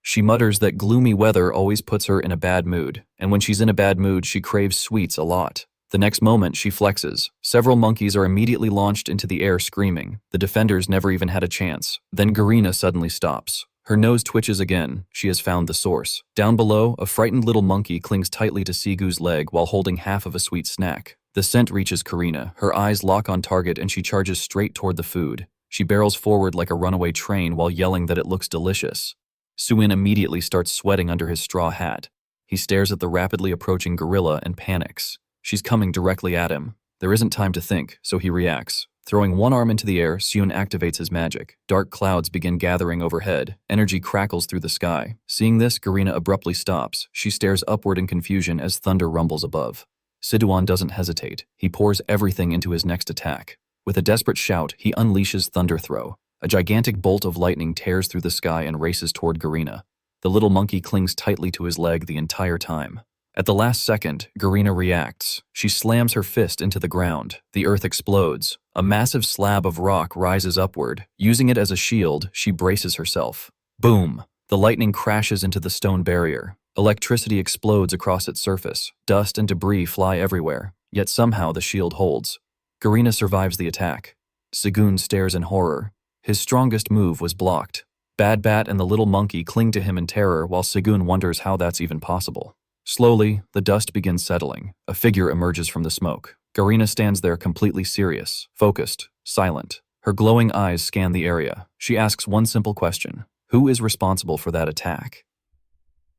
She mutters that gloomy weather always puts her in a bad mood, and when she's in a bad mood, she craves sweets a lot. The next moment, she flexes. Several monkeys are immediately launched into the air screaming. The defenders never even had a chance. Then Garina suddenly stops. Her nose twitches again. She has found the source. Down below, a frightened little monkey clings tightly to Sigu's leg while holding half of a sweet snack. The scent reaches Karina. Her eyes lock on target and she charges straight toward the food. She barrels forward like a runaway train while yelling that it looks delicious. Suin immediately starts sweating under his straw hat. He stares at the rapidly approaching gorilla and panics. She's coming directly at him. There isn't time to think, so he reacts. Throwing one arm into the air, Suin activates his magic. Dark clouds begin gathering overhead. Energy crackles through the sky. Seeing this, Garina abruptly stops. She stares upward in confusion as thunder rumbles above. Siduan doesn't hesitate. He pours everything into his next attack. With a desperate shout, he unleashes Thunder Throw. A gigantic bolt of lightning tears through the sky and races toward Garina. The little monkey clings tightly to his leg the entire time. At the last second, Garina reacts. She slams her fist into the ground. The earth explodes. A massive slab of rock rises upward. Using it as a shield, she braces herself. Boom! The lightning crashes into the stone barrier. Electricity explodes across its surface. Dust and debris fly everywhere. Yet somehow the shield holds. Garina survives the attack. Sigun stares in horror. His strongest move was blocked. Bad Bat and the little monkey cling to him in terror while Sigun wonders how that's even possible. Slowly, the dust begins settling. A figure emerges from the smoke. Garina stands there completely serious, focused, silent. Her glowing eyes scan the area. She asks one simple question: who is responsible for that attack?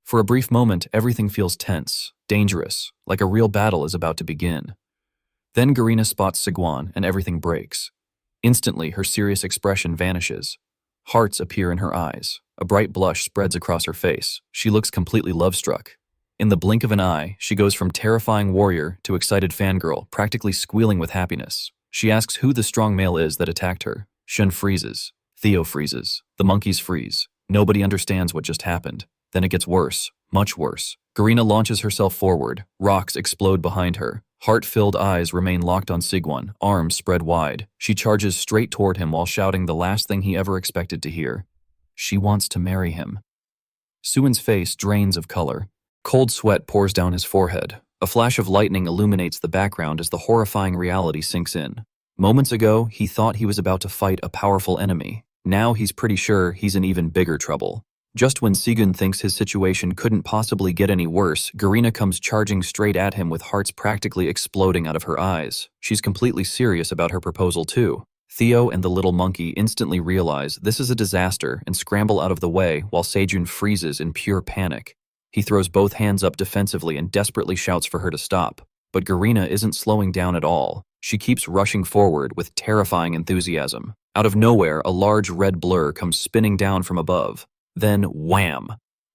For a brief moment, everything feels tense, dangerous, like a real battle is about to begin. Then Garina spots Sigwan and everything breaks. Instantly, her serious expression vanishes. Hearts appear in her eyes. A bright blush spreads across her face. She looks completely love-struck. In the blink of an eye, she goes from terrifying warrior to excited fangirl, practically squealing with happiness. She asks who the strong male is that attacked her. Shun freezes. Theo freezes. The monkeys freeze. Nobody understands what just happened. Then it gets worse, much worse. Garina launches herself forward. Rocks explode behind her. Heart-filled eyes remain locked on Sigwan, arms spread wide. She charges straight toward him while shouting the last thing he ever expected to hear. She wants to marry him. Suin's face drains of color. Cold sweat pours down his forehead. A flash of lightning illuminates the background as the horrifying reality sinks in. Moments ago, he thought he was about to fight a powerful enemy. Now he's pretty sure he's in even bigger trouble. Just when Sigun thinks his situation couldn't possibly get any worse, Garina comes charging straight at him with hearts practically exploding out of her eyes. She's completely serious about her proposal too. Theo and the little monkey instantly realize this is a disaster and scramble out of the way while Sejun freezes in pure panic. He throws both hands up defensively and desperately shouts for her to stop. But Garina isn't slowing down at all. She keeps rushing forward with terrifying enthusiasm. Out of nowhere, a large red blur comes spinning down from above. Then, wham!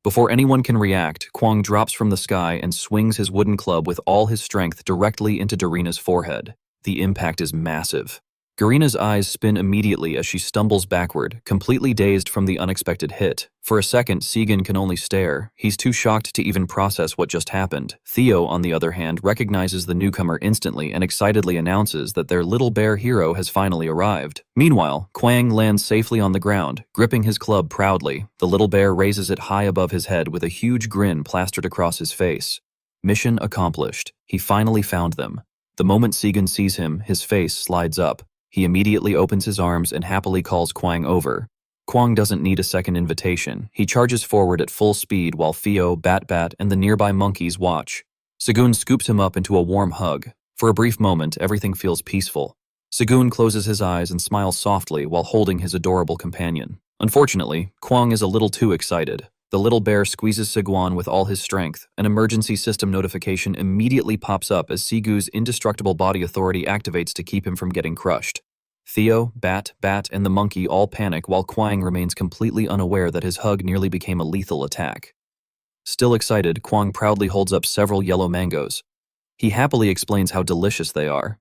Before anyone can react, Kwang drops from the sky and swings his wooden club with all his strength directly into Garina's forehead. The impact is massive. Garina's eyes spin immediately as she stumbles backward, completely dazed from the unexpected hit. For a second, Sigun can only stare. He's too shocked to even process what just happened. Theo, on the other hand, recognizes the newcomer instantly and excitedly announces that their little bear hero has finally arrived. Meanwhile, Kwang lands safely on the ground, gripping his club proudly. The little bear raises it high above his head with a huge grin plastered across his face. Mission accomplished. He finally found them. The moment Sigun sees him, his face slides up. He immediately opens his arms and happily calls Kwang over. Kwang doesn't need a second invitation. He charges forward at full speed while Theo, Bat, and the nearby monkeys watch. Sigun scoops him up into a warm hug. For a brief moment, everything feels peaceful. Sigun closes his eyes and smiles softly while holding his adorable companion. Unfortunately, Kwang is a little too excited. The little bear squeezes Sigwan with all his strength. An emergency system notification immediately pops up as Sigu's indestructible body authority activates to keep him from getting crushed. Theo, Bat, and the monkey all panic while Kwang remains completely unaware that his hug nearly became a lethal attack. Still excited, Kwang proudly holds up several yellow mangoes. He happily explains how delicious they are.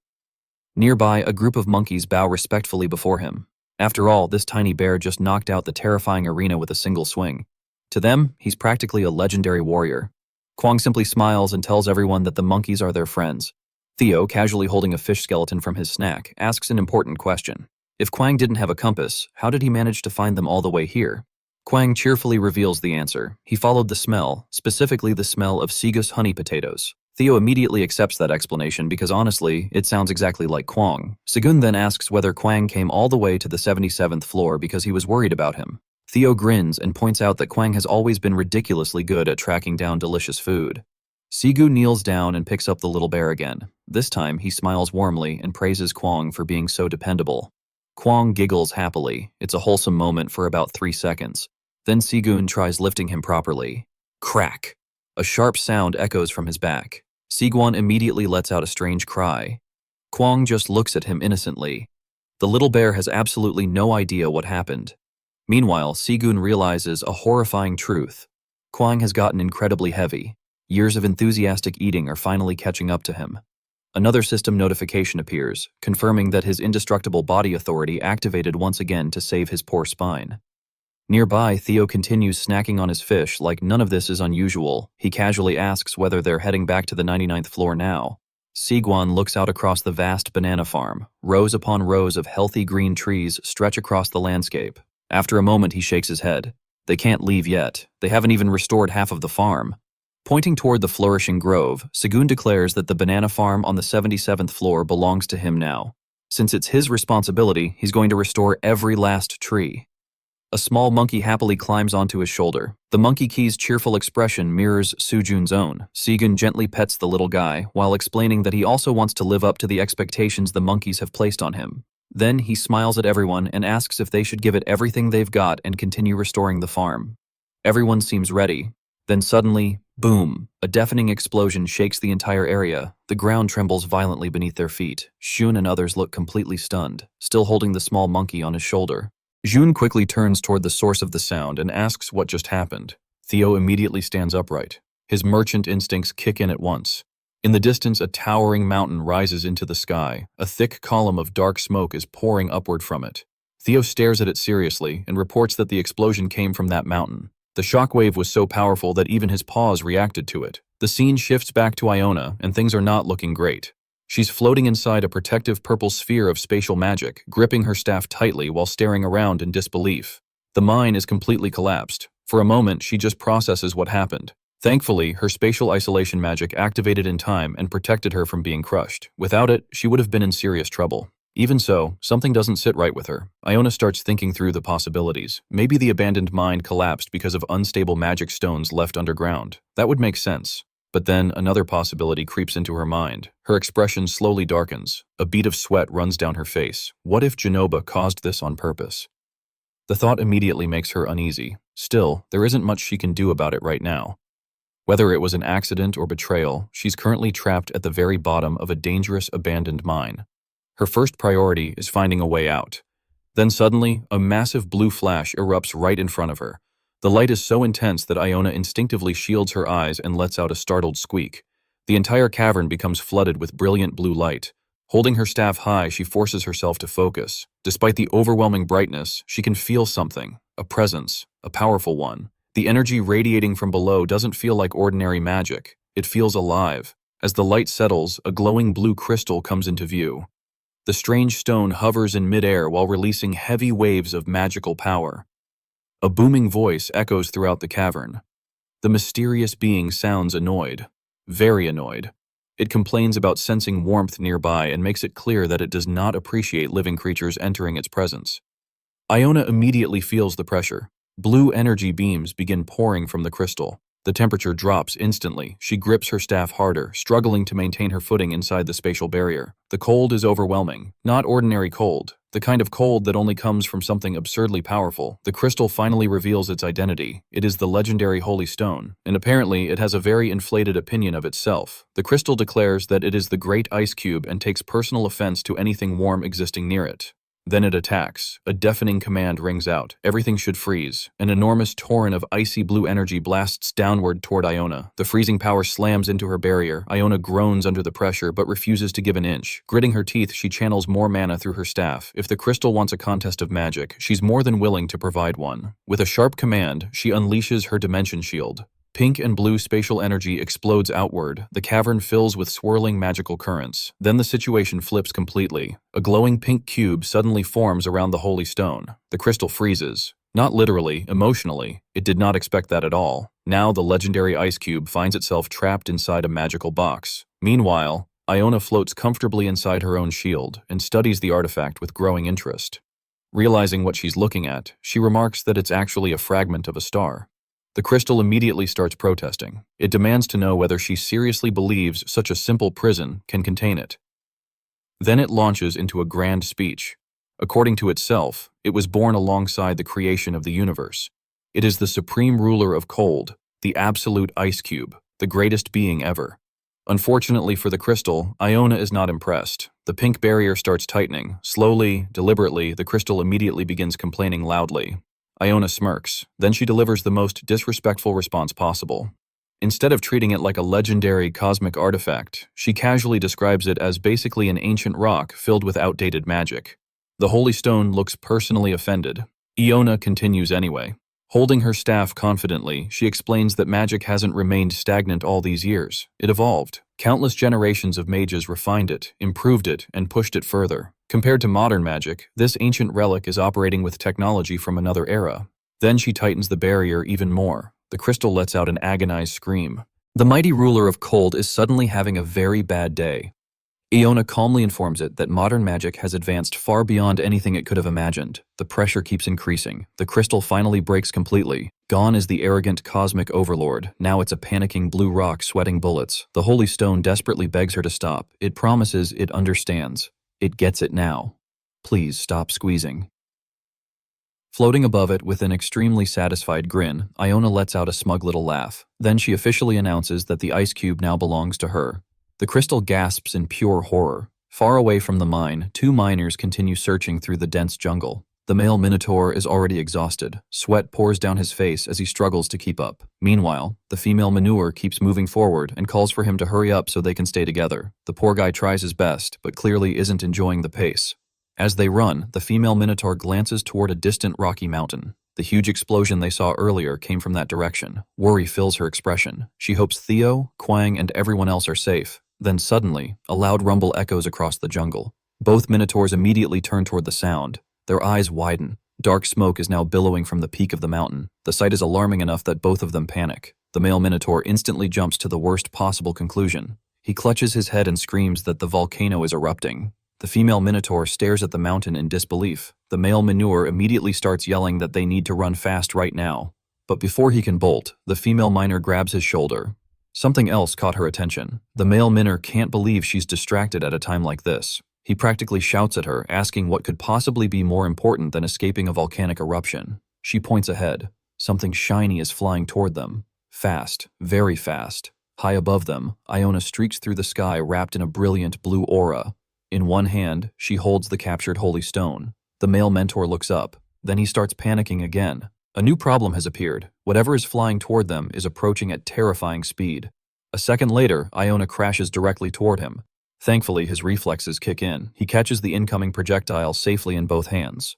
Nearby, a group of monkeys bow respectfully before him. After all, this tiny bear just knocked out the terrifying arena with a single swing. To them, he's practically a legendary warrior. Kwang simply smiles and tells everyone that the monkeys are their friends. Theo, casually holding a fish skeleton from his snack, asks an important question. If Kwang didn't have a compass, how did he manage to find them all the way here? Kwang cheerfully reveals the answer. He followed the smell, specifically the smell of Sigu's honey potatoes. Theo immediately accepts that explanation because honestly, it sounds exactly like Kwang. Sigun then asks whether Kwang came all the way to the 77th floor because he was worried about him. Theo grins and points out that Kwang has always been ridiculously good at tracking down delicious food. Sigu kneels down and picks up the little bear again. This time, he smiles warmly and praises Kwang for being so dependable. Kwang giggles happily. It's a wholesome moment for about 3 seconds. Then Sigun tries lifting him properly. Crack! A sharp sound echoes from his back. Sigwan immediately lets out a strange cry. Kwang just looks at him innocently. The little bear has absolutely no idea what happened. Meanwhile, Sigun realizes a horrifying truth. Kwang has gotten incredibly heavy. Years of enthusiastic eating are finally catching up to him. Another system notification appears, confirming that his indestructible body authority activated once again to save his poor spine. Nearby, Theo continues snacking on his fish like none of this is unusual. He casually asks whether they're heading back to the 99th floor now. Sigwan looks out across the vast banana farm. Rows upon rows of healthy green trees stretch across the landscape. After a moment, he shakes his head. They can't leave yet. They haven't even restored half of the farm. Pointing toward the flourishing grove, Sigun declares that the banana farm on the 77th floor belongs to him now. Since it's his responsibility, he's going to restore every last tree. A small monkey happily climbs onto his shoulder. The monkey key's cheerful expression mirrors Sujun's own. Sigun gently pets the little guy, while explaining that he also wants to live up to the expectations the monkeys have placed on him. Then he smiles at everyone and asks if they should give it everything they've got and continue restoring the farm. Everyone seems ready. Then suddenly, boom, a deafening explosion shakes the entire area. The ground trembles violently beneath their feet. Jun and others look completely stunned, still holding the small monkey on his shoulder. Jun quickly turns toward the source of the sound and asks what just happened. Theo immediately stands upright. His merchant instincts kick in at once. In the distance, a towering mountain rises into the sky. A thick column of dark smoke is pouring upward from it. Theo stares at it seriously and reports that the explosion came from that mountain. The shockwave was so powerful that even his paws reacted to it. The scene shifts back to Iona, and things are not looking great. She's floating inside a protective purple sphere of spatial magic, gripping her staff tightly while staring around in disbelief. The mine is completely collapsed. For a moment, she just processes what happened. Thankfully, her spatial isolation magic activated in time and protected her from being crushed. Without it, she would have been in serious trouble. Even so, something doesn't sit right with her. Iona starts thinking through the possibilities. Maybe the abandoned mine collapsed because of unstable magic stones left underground. That would make sense. But then another possibility creeps into her mind. Her expression slowly darkens. A bead of sweat runs down her face. What if Genoba caused this on purpose? The thought immediately makes her uneasy. Still, there isn't much she can do about it right now. Whether it was an accident or betrayal, she's currently trapped at the very bottom of a dangerous abandoned mine. Her first priority is finding a way out. Then suddenly, a massive blue flash erupts right in front of her. The light is so intense that Iona instinctively shields her eyes and lets out a startled squeak. The entire cavern becomes flooded with brilliant blue light. Holding her staff high, she forces herself to focus. Despite the overwhelming brightness, she can feel something, a presence, a powerful one. The energy radiating from below doesn't feel like ordinary magic. It feels alive. As the light settles, a glowing blue crystal comes into view. The strange stone hovers in midair while releasing heavy waves of magical power. A booming voice echoes throughout the cavern. The mysterious being sounds annoyed. Very annoyed. It complains about sensing warmth nearby and makes it clear that it does not appreciate living creatures entering its presence. Iona immediately feels the pressure. Blue energy beams begin pouring from the crystal. The temperature drops instantly. She grips her staff harder, struggling to maintain her footing inside the spatial barrier. The cold is overwhelming. Not ordinary cold. The kind of cold that only comes from something absurdly powerful. The crystal finally reveals its identity. It is the legendary Holy Stone, and apparently it has a very inflated opinion of itself. The crystal declares that it is the great ice cube and takes personal offense to anything warm existing near it. Then it attacks. A deafening command rings out. Everything should freeze. An enormous torrent of icy blue energy blasts downward toward Iona. The freezing power slams into her barrier. Iona groans under the pressure but refuses to give an inch. Gritting her teeth, she channels more mana through her staff. If the crystal wants a contest of magic, she's more than willing to provide one. With a sharp command, she unleashes her dimension shield. Pink and blue spatial energy explodes outward. The cavern fills with swirling magical currents. Then the situation flips completely. A glowing pink cube suddenly forms around the Holy Stone. The crystal freezes. Not literally, emotionally. It did not expect that at all. Now the legendary ice cube finds itself trapped inside a magical box. Meanwhile, Iona floats comfortably inside her own shield and studies the artifact with growing interest. Realizing what she's looking at, she remarks that it's actually a fragment of a star. The crystal immediately starts protesting. It demands to know whether she seriously believes such a simple prison can contain it. Then it launches into a grand speech. According to itself, it was born alongside the creation of the universe. It is the supreme ruler of cold, the absolute ice cube, the greatest being ever. Unfortunately for the crystal, Iona is not impressed. The pink barrier starts tightening. Slowly, deliberately, the crystal immediately begins complaining loudly. Iona smirks. Then she delivers the most disrespectful response possible. Instead of treating it like a legendary cosmic artifact, she casually describes it as basically an ancient rock filled with outdated magic. The Holy Stone looks personally offended. Iona continues anyway. Holding her staff confidently, she explains that magic hasn't remained stagnant all these years. It evolved. Countless generations of mages refined it, improved it, and pushed it further. Compared to modern magic, this ancient relic is operating with technology from another era. Then she tightens the barrier even more. The crystal lets out an agonized scream. The mighty ruler of cold is suddenly having a very bad day. Iona calmly informs it that modern magic has advanced far beyond anything it could have imagined. The pressure keeps increasing. The crystal finally breaks completely. Gone is the arrogant cosmic overlord. Now it's a panicking blue rock sweating bullets. The Holy Stone desperately begs her to stop. It promises it understands. It gets it now. Please stop squeezing. Floating above it with an extremely satisfied grin, Iona lets out a smug little laugh. Then she officially announces that the ice cube now belongs to her. The crystal gasps in pure horror. Far away from the mine, two miners continue searching through the dense jungle. The male minotaur is already exhausted. Sweat pours down his face as he struggles to keep up. Meanwhile, the female manure keeps moving forward and calls for him to hurry up so they can stay together. The poor guy tries his best, but clearly isn't enjoying the pace. As they run, the female minotaur glances toward a distant rocky mountain. The huge explosion they saw earlier came from that direction. Worry fills her expression. She hopes Theo, Quang, and everyone else are safe. Then suddenly, a loud rumble echoes across the jungle. Both minotaurs immediately turn toward the sound. Their eyes widen. Dark smoke is now billowing from the peak of the mountain. The sight is alarming enough that both of them panic. The male minotaur instantly jumps to the worst possible conclusion. He clutches his head and screams that the volcano is erupting. The female minotaur stares at the mountain in disbelief. The male manure immediately starts yelling that they need to run fast right now. But before he can bolt, the female miner grabs his shoulder. Something else caught her attention. The male miner can't believe she's distracted at a time like this. He practically shouts at her, asking what could possibly be more important than escaping a volcanic eruption. She points ahead. Something shiny is flying toward them. Fast, very fast. High above them, Iona streaks through the sky wrapped in a brilliant blue aura. In one hand, she holds the captured holy stone. The male mentor looks up. Then he starts panicking again. A new problem has appeared. Whatever is flying toward them is approaching at terrifying speed. A second later, Iona crashes directly toward him. Thankfully, his reflexes kick in. He catches the incoming projectile safely in both hands.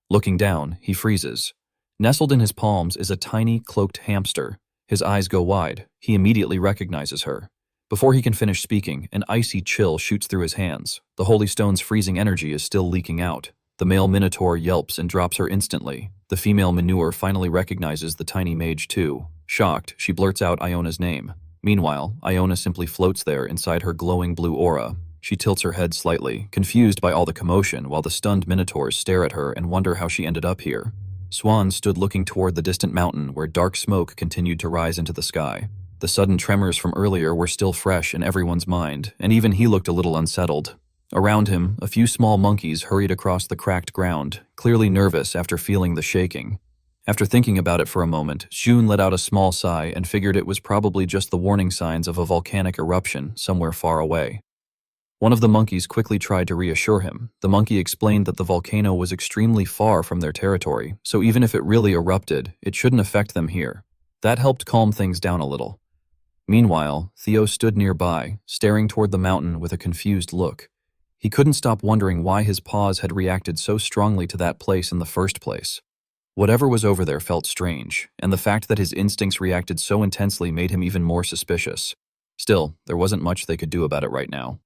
Looking down, he freezes. Nestled in his palms is a tiny, cloaked hamster. His eyes go wide. He immediately recognizes her. Before he can finish speaking, an icy chill shoots through his hands. The holy stone's freezing energy is still leaking out. The male minotaur yelps and drops her instantly. The female manure finally recognizes the tiny mage too. Shocked, she blurts out Iona's name. Meanwhile, Iona simply floats there inside her glowing blue aura. She tilts her head slightly, confused by all the commotion, while the stunned minotaurs stare at her and wonder how she ended up here. Swan stood looking toward the distant mountain where dark smoke continued to rise into the sky. The sudden tremors from earlier were still fresh in everyone's mind, and even he looked a little unsettled. Around him, a few small monkeys hurried across the cracked ground, clearly nervous after feeling the shaking. After thinking about it for a moment, June let out a small sigh and figured it was probably just the warning signs of a volcanic eruption somewhere far away. One of the monkeys quickly tried to reassure him. The monkey explained that the volcano was extremely far from their territory, so even if it really erupted, it shouldn't affect them here. That helped calm things down a little. Meanwhile, Theo stood nearby, staring toward the mountain with a confused look. He couldn't stop wondering why his paws had reacted so strongly to that place in the first place. Whatever was over there felt strange, and the fact that his instincts reacted so intensely made him even more suspicious. Still, there wasn't much they could do about it right now.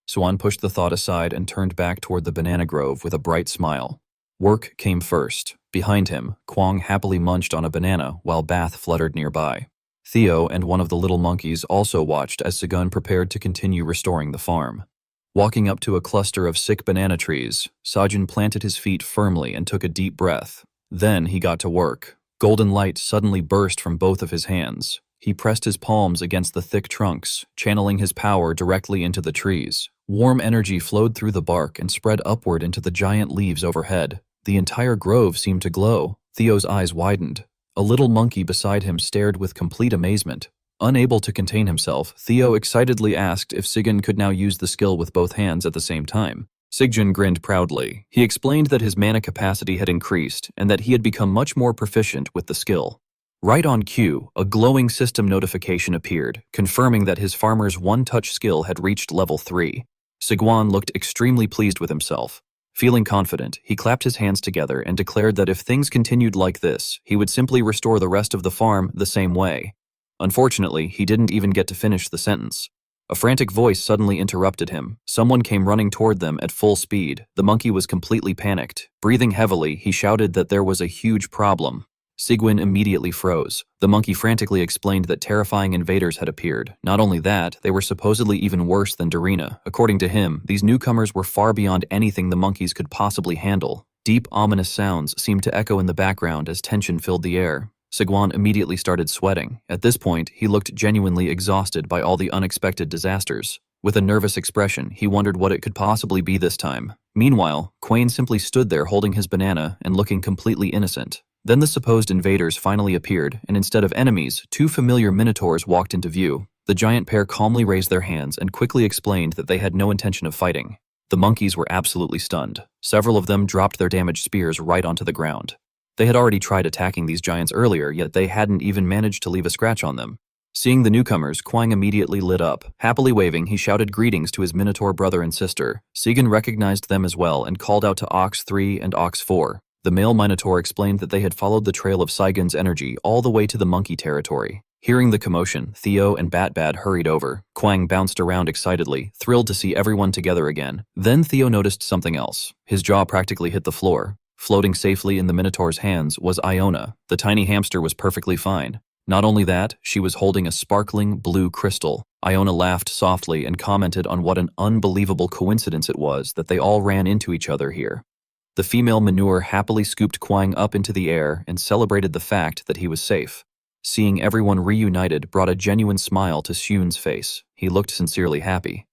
Swan pushed the thought aside and turned back toward the banana grove with a bright smile. Work came first. Behind him, Quang happily munched on a banana while Bath fluttered nearby. Theo and one of the little monkeys also watched as Segun prepared to continue restoring the farm. Walking up to a cluster of sick banana trees, Sajun planted his feet firmly and took a deep breath. Then he got to work. Golden light suddenly burst from both of his hands. He pressed his palms against the thick trunks, channeling his power directly into the trees. Warm energy flowed through the bark and spread upward into the giant leaves overhead. The entire grove seemed to glow. Theo's eyes widened. A little monkey beside him stared with complete amazement. Unable to contain himself, Theo excitedly asked if Sigyn could now use the skill with both hands at the same time. Sigjun grinned proudly. He explained that his mana capacity had increased and that he had become much more proficient with the skill. Right on cue, a glowing system notification appeared, confirming that his farmer's one-touch skill had reached level 3. Sigwan looked extremely pleased with himself. Feeling confident, he clapped his hands together and declared that if things continued like this, he would simply restore the rest of the farm the same way. Unfortunately, he didn't even get to finish the sentence. A frantic voice suddenly interrupted him. Someone came running toward them at full speed. The monkey was completely panicked. Breathing heavily, he shouted that there was a huge problem. Sigwin immediately froze. The monkey frantically explained that terrifying invaders had appeared. Not only that, they were supposedly even worse than Darina. According to him, these newcomers were far beyond anything the monkeys could possibly handle. Deep, ominous sounds seemed to echo in the background as tension filled the air. Sigwan immediately started sweating. At this point, he looked genuinely exhausted by all the unexpected disasters. With a nervous expression, he wondered what it could possibly be this time. Meanwhile, Quain simply stood there holding his banana and looking completely innocent. Then the supposed invaders finally appeared, and instead of enemies, two familiar minotaurs walked into view. The giant pair calmly raised their hands and quickly explained that they had no intention of fighting. The monkeys were absolutely stunned. Several of them dropped their damaged spears right onto the ground. They had already tried attacking these giants earlier, yet they hadn't even managed to leave a scratch on them. Seeing the newcomers, Quang immediately lit up. Happily waving, he shouted greetings to his Minotaur brother and sister. Sigan recognized them as well and called out to Ox 3 and Ox 4. The male Minotaur explained that they had followed the trail of Sigan's energy all the way to the monkey territory. Hearing the commotion, Theo and Batbad hurried over. Quang bounced around excitedly, thrilled to see everyone together again. Then Theo noticed something else. His jaw practically hit the floor. Floating safely in the Minotaur's hands was Iona. The tiny hamster was perfectly fine. Not only that, she was holding a sparkling blue crystal. Iona laughed softly and commented on what an unbelievable coincidence it was that they all ran into each other here. The female manure happily scooped Quang up into the air and celebrated the fact that he was safe. Seeing everyone reunited brought a genuine smile to Xun's face. He looked sincerely happy.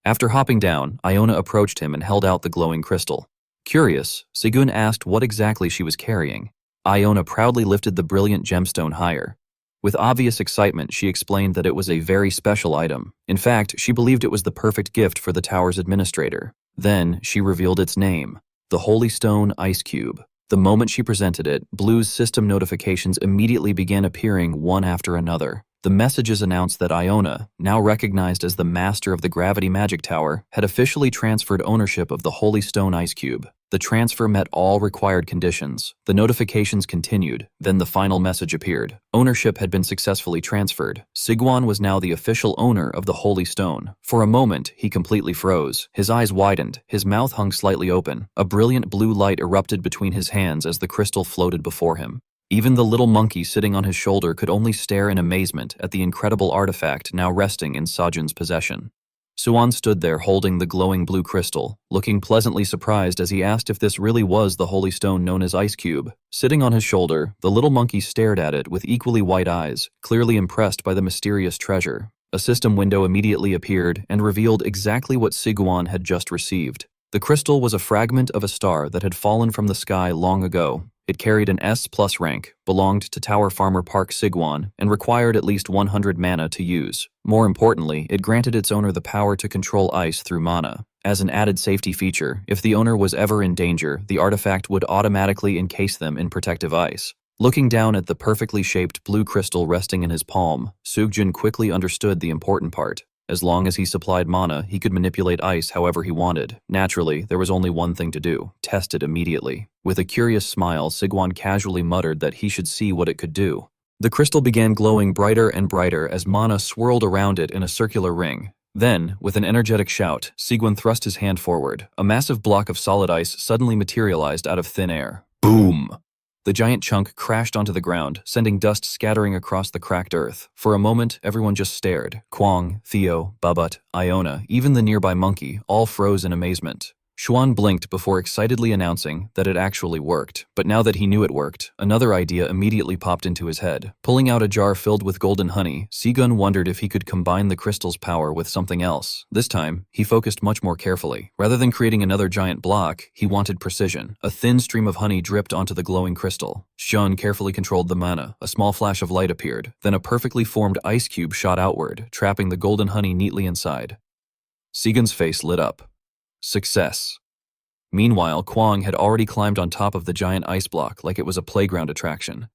After hopping down, Iona approached him and held out the glowing crystal. Curious, Sigun asked what exactly she was carrying. Iona proudly lifted the brilliant gemstone higher. With obvious excitement, she explained that it was a very special item. In fact, she believed it was the perfect gift for the tower's administrator. Then, she revealed its name, the Holy Stone Ice Cube. The moment she presented it, Blue's system notifications immediately began appearing one after another. The messages announced that Iona, now recognized as the master of the Gravity Magic Tower, had officially transferred ownership of the Holy Stone Ice Cube. The transfer met all required conditions. The notifications continued, then the final message appeared. Ownership had been successfully transferred. Sigwan was now the official owner of the Holy Stone. For a moment, he completely froze. His eyes widened, his mouth hung slightly open. A brilliant blue light erupted between his hands as the crystal floated before him. Even the little monkey sitting on his shoulder could only stare in amazement at the incredible artifact now resting in Sajun's possession. Suan stood there holding the glowing blue crystal, looking pleasantly surprised as he asked if this really was the holy stone known as Ice Cube. Sitting on his shoulder, the little monkey stared at it with equally white eyes, clearly impressed by the mysterious treasure. A system window immediately appeared and revealed exactly what Siguan had just received. The crystal was a fragment of a star that had fallen from the sky long ago. It carried an S+ rank, belonged to Tower Farmer Park Sigwan, and required at least 100 mana to use. More importantly, it granted its owner the power to control ice through mana. As an added safety feature, if the owner was ever in danger, the artifact would automatically encase them in protective ice. Looking down at the perfectly shaped blue crystal resting in his palm, Sugjin quickly understood the important part. As long as he supplied mana, he could manipulate ice however he wanted. Naturally, there was only one thing to do: test it immediately. With a curious smile, Sigwan casually muttered that he should see what it could do. The crystal began glowing brighter and brighter as mana swirled around it in a circular ring. Then, with an energetic shout, Sigwan thrust his hand forward. A massive block of solid ice suddenly materialized out of thin air. Boom! The giant chunk crashed onto the ground, sending dust scattering across the cracked earth. For a moment, everyone just stared. Quang, Theo, Babut, Iona, even the nearby monkey, all froze in amazement. Xuan blinked before excitedly announcing that it actually worked. But now that he knew it worked, another idea immediately popped into his head. Pulling out a jar filled with golden honey, Sigun wondered if he could combine the crystal's power with something else. This time, he focused much more carefully. Rather than creating another giant block, he wanted precision. A thin stream of honey dripped onto the glowing crystal. Xun carefully controlled the mana. A small flash of light appeared. Then a perfectly formed ice cube shot outward, trapping the golden honey neatly inside. Sigun's face lit up. Success. Meanwhile, Quang had already climbed on top of the giant ice block like it was a playground attraction.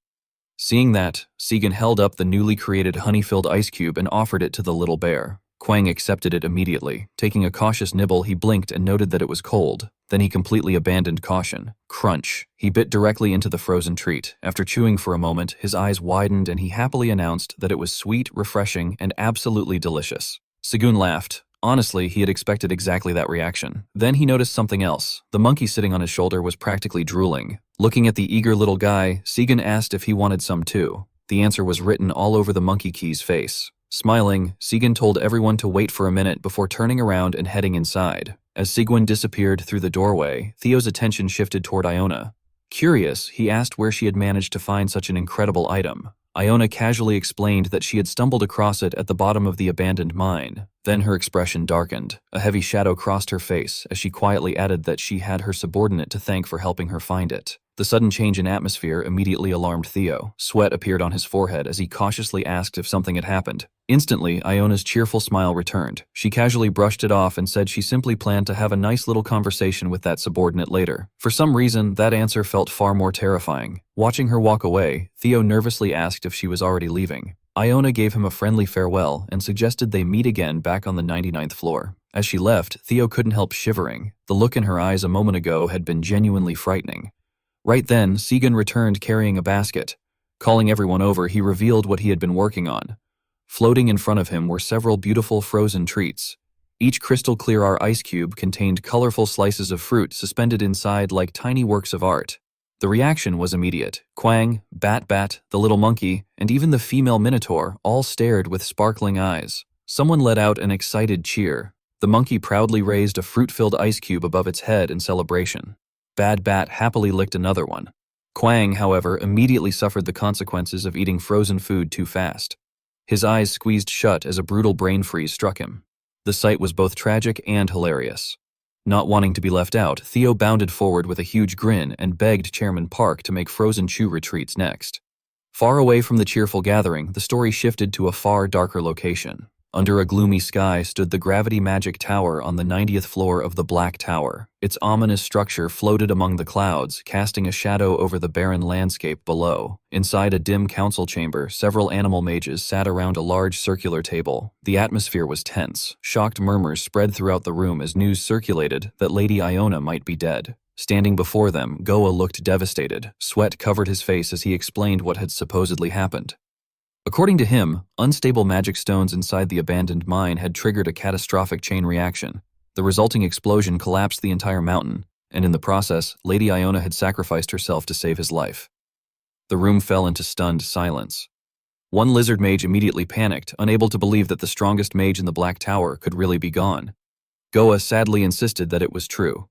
Seeing that, Sigun held up the newly created honey-filled ice cube and offered it to the little bear. Quang accepted it immediately. Taking a cautious nibble, he blinked and noted that it was cold. Then he completely abandoned caution. Crunch. He bit directly into the frozen treat. After chewing for a moment, his eyes widened and he happily announced that it was sweet, refreshing, and absolutely delicious. Sigun laughed. Honestly, he had expected exactly that reaction. Then he noticed something else. The monkey sitting on his shoulder was practically drooling. Looking at the eager little guy, Sigun asked if he wanted some too. The answer was written all over the monkey key's face. Smiling, Sigun told everyone to wait for a minute before turning around and heading inside. As Sigwin disappeared through the doorway, Theo's attention shifted toward Iona. Curious, he asked where she had managed to find such an incredible item. Iona casually explained that she had stumbled across it at the bottom of the abandoned mine. Then her expression darkened. A heavy shadow crossed her face as she quietly added that she had her subordinate to thank for helping her find it. The sudden change in atmosphere immediately alarmed Theo. Sweat appeared on his forehead as he cautiously asked if something had happened. Instantly, Iona's cheerful smile returned. She casually brushed it off and said she simply planned to have a nice little conversation with that subordinate later. For some reason, that answer felt far more terrifying. Watching her walk away, Theo nervously asked if she was already leaving. Iona gave him a friendly farewell and suggested they meet again back on the 99th floor. As she left, Theo couldn't help shivering. The look in her eyes a moment ago had been genuinely frightening. Right then, Segan returned carrying a basket. Calling everyone over, he revealed what he had been working on. Floating in front of him were several beautiful frozen treats. Each crystal-clear ice cube contained colorful slices of fruit suspended inside like tiny works of art. The reaction was immediate. Quang, Bat, the little monkey, and even the female minotaur all stared with sparkling eyes. Someone let out an excited cheer. The monkey proudly raised a fruit-filled ice cube above its head in celebration. Bat happily licked another one. Quang, however, immediately suffered the consequences of eating frozen food too fast. His eyes squeezed shut as a brutal brain freeze struck him. The sight was both tragic and hilarious. Not wanting to be left out, Theo bounded forward with a huge grin and begged Chairman Park to make frozen chew retreats next. Far away from the cheerful gathering, the story shifted to a far darker location. Under a gloomy sky stood the Gravity Magic Tower on the 90th floor of the Black Tower. Its ominous structure floated among the clouds, casting a shadow over the barren landscape below. Inside a dim council chamber, several animal mages sat around a large circular table. The atmosphere was tense. Shocked murmurs spread throughout the room as news circulated that Lady Iona might be dead. Standing before them, Goa looked devastated. Sweat covered his face as he explained what had supposedly happened. According to him, unstable magic stones inside the abandoned mine had triggered a catastrophic chain reaction. The resulting explosion collapsed the entire mountain, and in the process, Lady Iona had sacrificed herself to save his life. The room fell into stunned silence. One lizard mage immediately panicked, unable to believe that the strongest mage in the Black Tower could really be gone. Goa sadly insisted that it was true.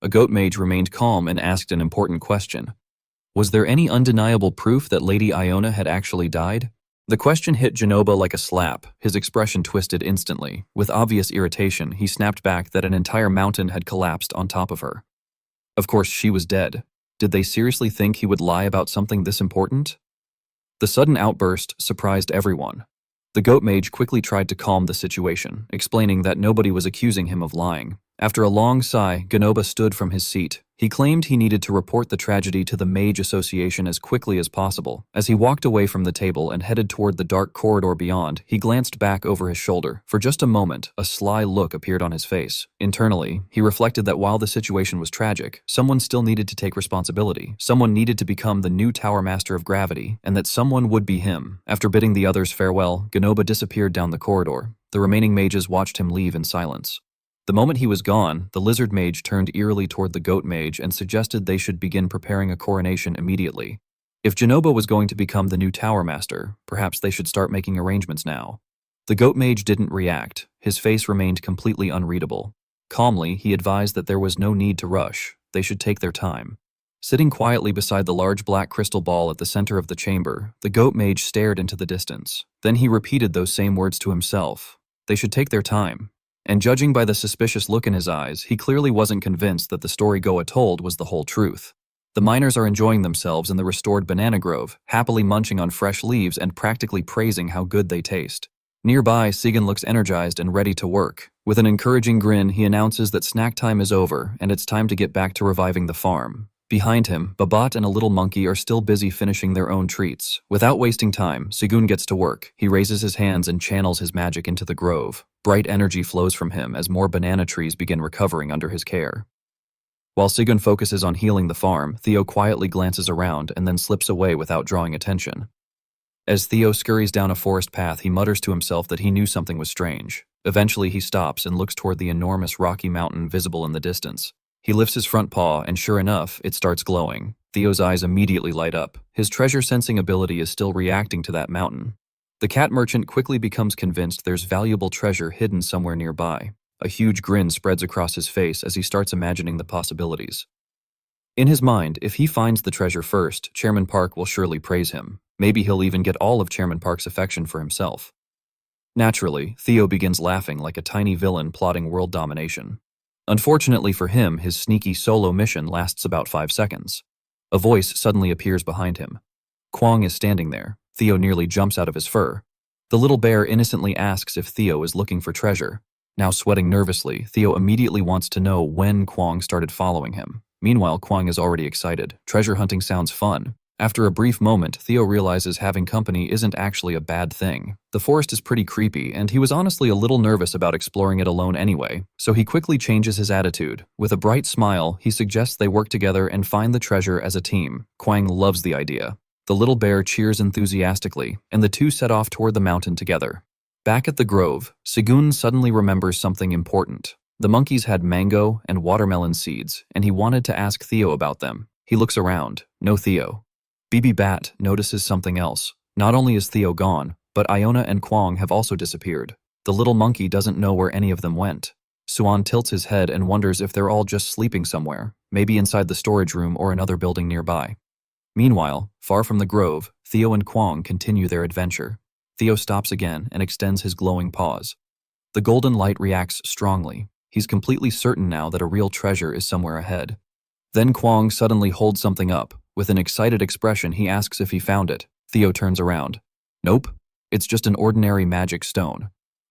A goat mage remained calm and asked an important question. Was there any undeniable proof that Lady Iona had actually died? The question hit Genoba like a slap. His expression twisted instantly. With obvious irritation, he snapped back that an entire mountain had collapsed on top of her. Of course, she was dead. Did they seriously think he would lie about something this important? The sudden outburst surprised everyone. The goat mage quickly tried to calm the situation, explaining that nobody was accusing him of lying. After a long sigh, Genoba stood from his seat. He claimed he needed to report the tragedy to the Mage Association as quickly as possible. As he walked away from the table and headed toward the dark corridor beyond, he glanced back over his shoulder. For just a moment, a sly look appeared on his face. Internally, he reflected that while the situation was tragic, someone still needed to take responsibility. Someone needed to become the new Tower Master of Gravity, and that someone would be him. After bidding the others farewell, Genoba disappeared down the corridor. The remaining mages watched him leave in silence. The moment he was gone, the lizard mage turned eerily toward the goat mage and suggested they should begin preparing a coronation immediately. If Genoba was going to become the new Tower Master, perhaps they should start making arrangements now. The goat mage didn't react. His face remained completely unreadable. Calmly, he advised that there was no need to rush. They should take their time. Sitting quietly beside the large black crystal ball at the center of the chamber, the goat mage stared into the distance. Then he repeated those same words to himself. They should take their time. And judging by the suspicious look in his eyes, he clearly wasn't convinced that the story Goa told was the whole truth. The miners are enjoying themselves in the restored banana grove, happily munching on fresh leaves and practically praising how good they taste. Nearby, Segan looks energized and ready to work. With an encouraging grin, he announces that snack time is over and it's time to get back to reviving the farm. Behind him, Babat and a little monkey are still busy finishing their own treats. Without wasting time, Segun gets to work. He raises his hands and channels his magic into the grove. Bright energy flows from him as more banana trees begin recovering under his care. While Segun focuses on healing the farm, Theo quietly glances around and then slips away without drawing attention. As Theo scurries down a forest path, he mutters to himself that he knew something was strange. Eventually, he stops and looks toward the enormous rocky mountain visible in the distance. He lifts his front paw, and sure enough, it starts glowing. Theo's eyes immediately light up. His treasure-sensing ability is still reacting to that mountain. The cat merchant quickly becomes convinced there's valuable treasure hidden somewhere nearby. A huge grin spreads across his face as he starts imagining the possibilities. In his mind, if he finds the treasure first, Chairman Park will surely praise him. Maybe he'll even get all of Chairman Park's affection for himself. Naturally, Theo begins laughing like a tiny villain plotting world domination. Unfortunately for him, his sneaky solo mission lasts about 5 seconds. A voice suddenly appears behind him. Kwang is standing there. Theo nearly jumps out of his fur. The little bear innocently asks if Theo is looking for treasure. Now sweating nervously, Theo immediately wants to know when Kwang started following him. Meanwhile, Kwang is already excited. Treasure hunting sounds fun. After a brief moment, Theo realizes having company isn't actually a bad thing. The forest is pretty creepy, and he was honestly a little nervous about exploring it alone anyway, so he quickly changes his attitude. With a bright smile, he suggests they work together and find the treasure as a team. Kwang loves the idea. The little bear cheers enthusiastically, and the two set off toward the mountain together. Back at the grove, Sigun suddenly remembers something important. The monkeys had mango and watermelon seeds, and he wanted to ask Theo about them. He looks around. No Theo. BB Bat notices something else. Not only is Theo gone, but Iona and Kwang have also disappeared. The little monkey doesn't know where any of them went. Suan tilts his head and wonders if they're all just sleeping somewhere, maybe inside the storage room or another building nearby. Meanwhile, far from the grove, Theo and Kwang continue their adventure. Theo stops again and extends his glowing paws. The golden light reacts strongly. He's completely certain now that a real treasure is somewhere ahead. Then Kwang suddenly holds something up. With an excited expression, he asks if he found it. Theo turns around. Nope, it's just an ordinary magic stone.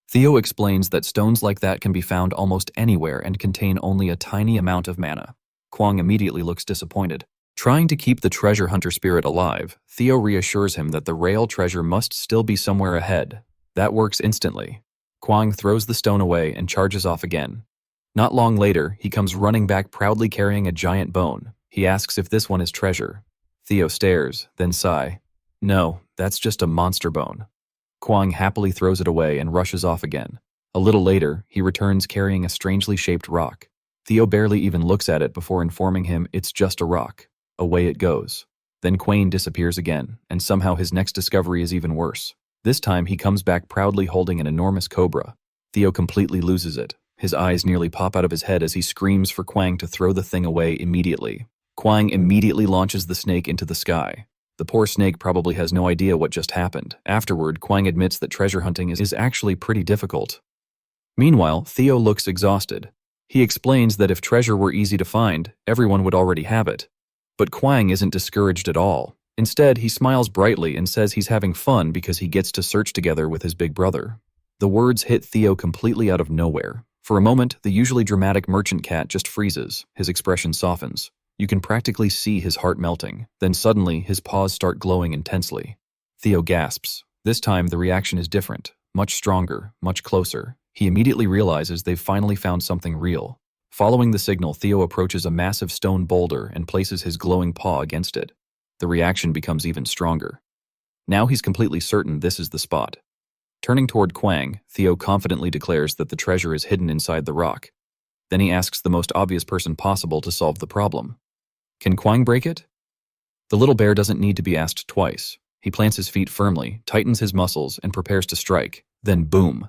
Theo explains that stones like that can be found almost anywhere and contain only a tiny amount of mana. Kwang immediately looks disappointed. Trying to keep the treasure hunter spirit alive, Theo reassures him that the real treasure must still be somewhere ahead. That works instantly. Kwang throws the stone away and charges off again. Not long later, he comes running back proudly carrying a giant bone. He asks if this one is treasure. Theo stares, then sigh. No, that's just a monster bone. Kwang happily throws it away and rushes off again. A little later, he returns carrying a strangely shaped rock. Theo barely even looks at it before informing him it's just a rock. Away it goes. Then Kwang disappears again, and somehow his next discovery is even worse. This time he comes back proudly holding an enormous cobra. Theo completely loses it. His eyes nearly pop out of his head as he screams for Kwang to throw the thing away immediately. Kwang immediately launches the snake into the sky. The poor snake probably has no idea what just happened. Afterward, Kwang admits that treasure hunting is actually pretty difficult. Meanwhile, Theo looks exhausted. He explains that if treasure were easy to find, everyone would already have it. But Kwang isn't discouraged at all. Instead, he smiles brightly and says he's having fun because he gets to search together with his big brother. The words hit Theo completely out of nowhere. For a moment, the usually dramatic merchant cat just freezes. His expression softens. You can practically see his heart melting. Then suddenly, his paws start glowing intensely. Theo gasps. This time, the reaction is different. Much stronger, much closer. He immediately realizes they've finally found something real. Following the signal, Theo approaches a massive stone boulder and places his glowing paw against it. The reaction becomes even stronger. Now he's completely certain this is the spot. Turning toward Kwang, Theo confidently declares that the treasure is hidden inside the rock. Then he asks the most obvious person possible to solve the problem. Can Kwang break it? The little bear doesn't need to be asked twice. He plants his feet firmly, tightens his muscles, and prepares to strike. Then boom!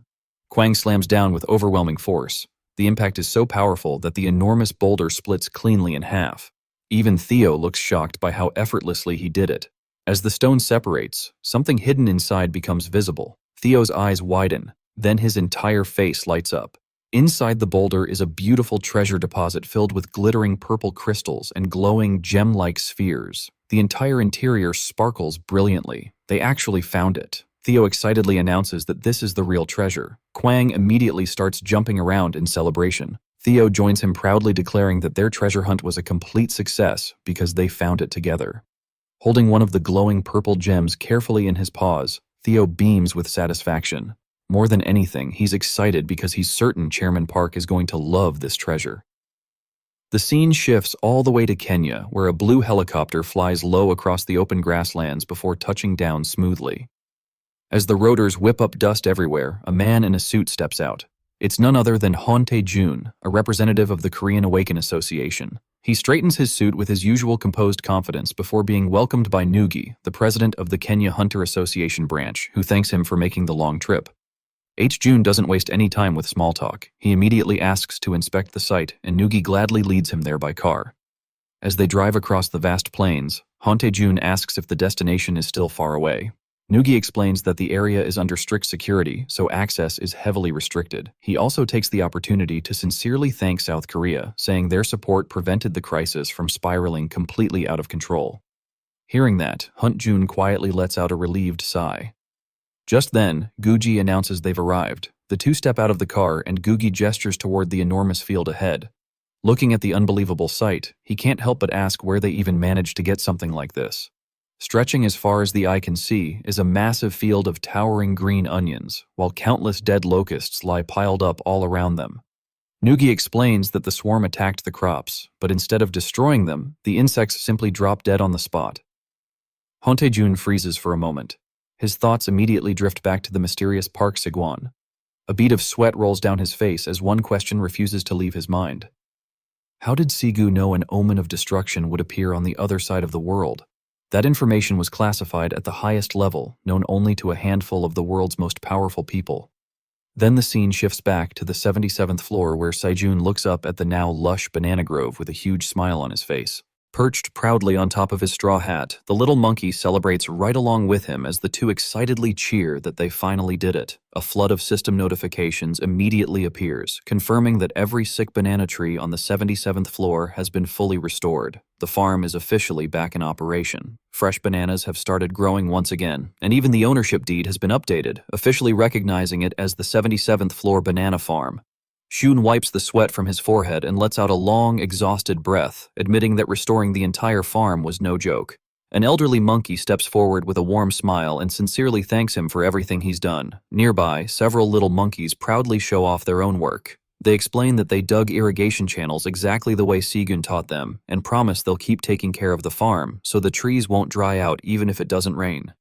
Kwang slams down with overwhelming force. The impact is so powerful that the enormous boulder splits cleanly in half. Even Theo looks shocked by how effortlessly he did it. As the stone separates, something hidden inside becomes visible. Theo's eyes widen, then his entire face lights up. Inside the boulder is a beautiful treasure deposit filled with glittering purple crystals and glowing gem-like spheres. The entire interior sparkles brilliantly. They actually found it. Theo excitedly announces that this is the real treasure. Kwang immediately starts jumping around in celebration. Theo joins him proudly declaring that their treasure hunt was a complete success because they found it together. Holding one of the glowing purple gems carefully in his paws, Theo beams with satisfaction. More than anything, he's excited because he's certain Chairman Park is going to love this treasure. The scene shifts all the way to Kenya, where a blue helicopter flies low across the open grasslands before touching down smoothly. As the rotors whip up dust everywhere, a man in a suit steps out. It's none other than Hon Tae-jun, a representative of the Korean Awaken Association. He straightens his suit with his usual composed confidence before being welcomed by Nugi, the president of the Kenya Hunter Association branch, who thanks him for making the long trip. Jun doesn't waste any time with small talk. He immediately asks to inspect the site, and Nugi gladly leads him there by car. As they drive across the vast plains, Hante-jun asks if the destination is still far away. Nugi explains that the area is under strict security, so access is heavily restricted. He also takes the opportunity to sincerely thank South Korea, saying their support prevented the crisis from spiraling completely out of control. Hearing that, Hunt-jun quietly lets out a relieved sigh. Just then, Guji announces they've arrived. The two step out of the car and Gugi gestures toward the enormous field ahead. Looking at the unbelievable sight, he can't help but ask where they even managed to get something like this. Stretching as far as the eye can see is a massive field of towering green onions, while countless dead locusts lie piled up all around them. Nugi explains that the swarm attacked the crops, but instead of destroying them, the insects simply drop dead on the spot. Hante-jun freezes for a moment. His thoughts immediately drift back to the mysterious Park Sigwon. A bead of sweat rolls down his face as one question refuses to leave his mind. How did Sigu know an omen of destruction would appear on the other side of the world? That information was classified at the highest level, known only to a handful of the world's most powerful people. Then the scene shifts back to the 77th floor where Saijun looks up at the now lush banana grove with a huge smile on his face. Perched proudly on top of his straw hat, the little monkey celebrates right along with him as the two excitedly cheer that they finally did it. A flood of system notifications immediately appears, confirming that every sick banana tree on the 77th floor has been fully restored. The farm is officially back in operation. Fresh bananas have started growing once again, and even the ownership deed has been updated, officially recognizing it as the 77th floor banana farm. Shun wipes the sweat from his forehead and lets out a long, exhausted breath, admitting that restoring the entire farm was no joke. An elderly monkey steps forward with a warm smile and sincerely thanks him for everything he's done. Nearby, several little monkeys proudly show off their own work. They explain that they dug irrigation channels exactly the way Sigun taught them, and promise they'll keep taking care of the farm so the trees won't dry out even if it doesn't rain.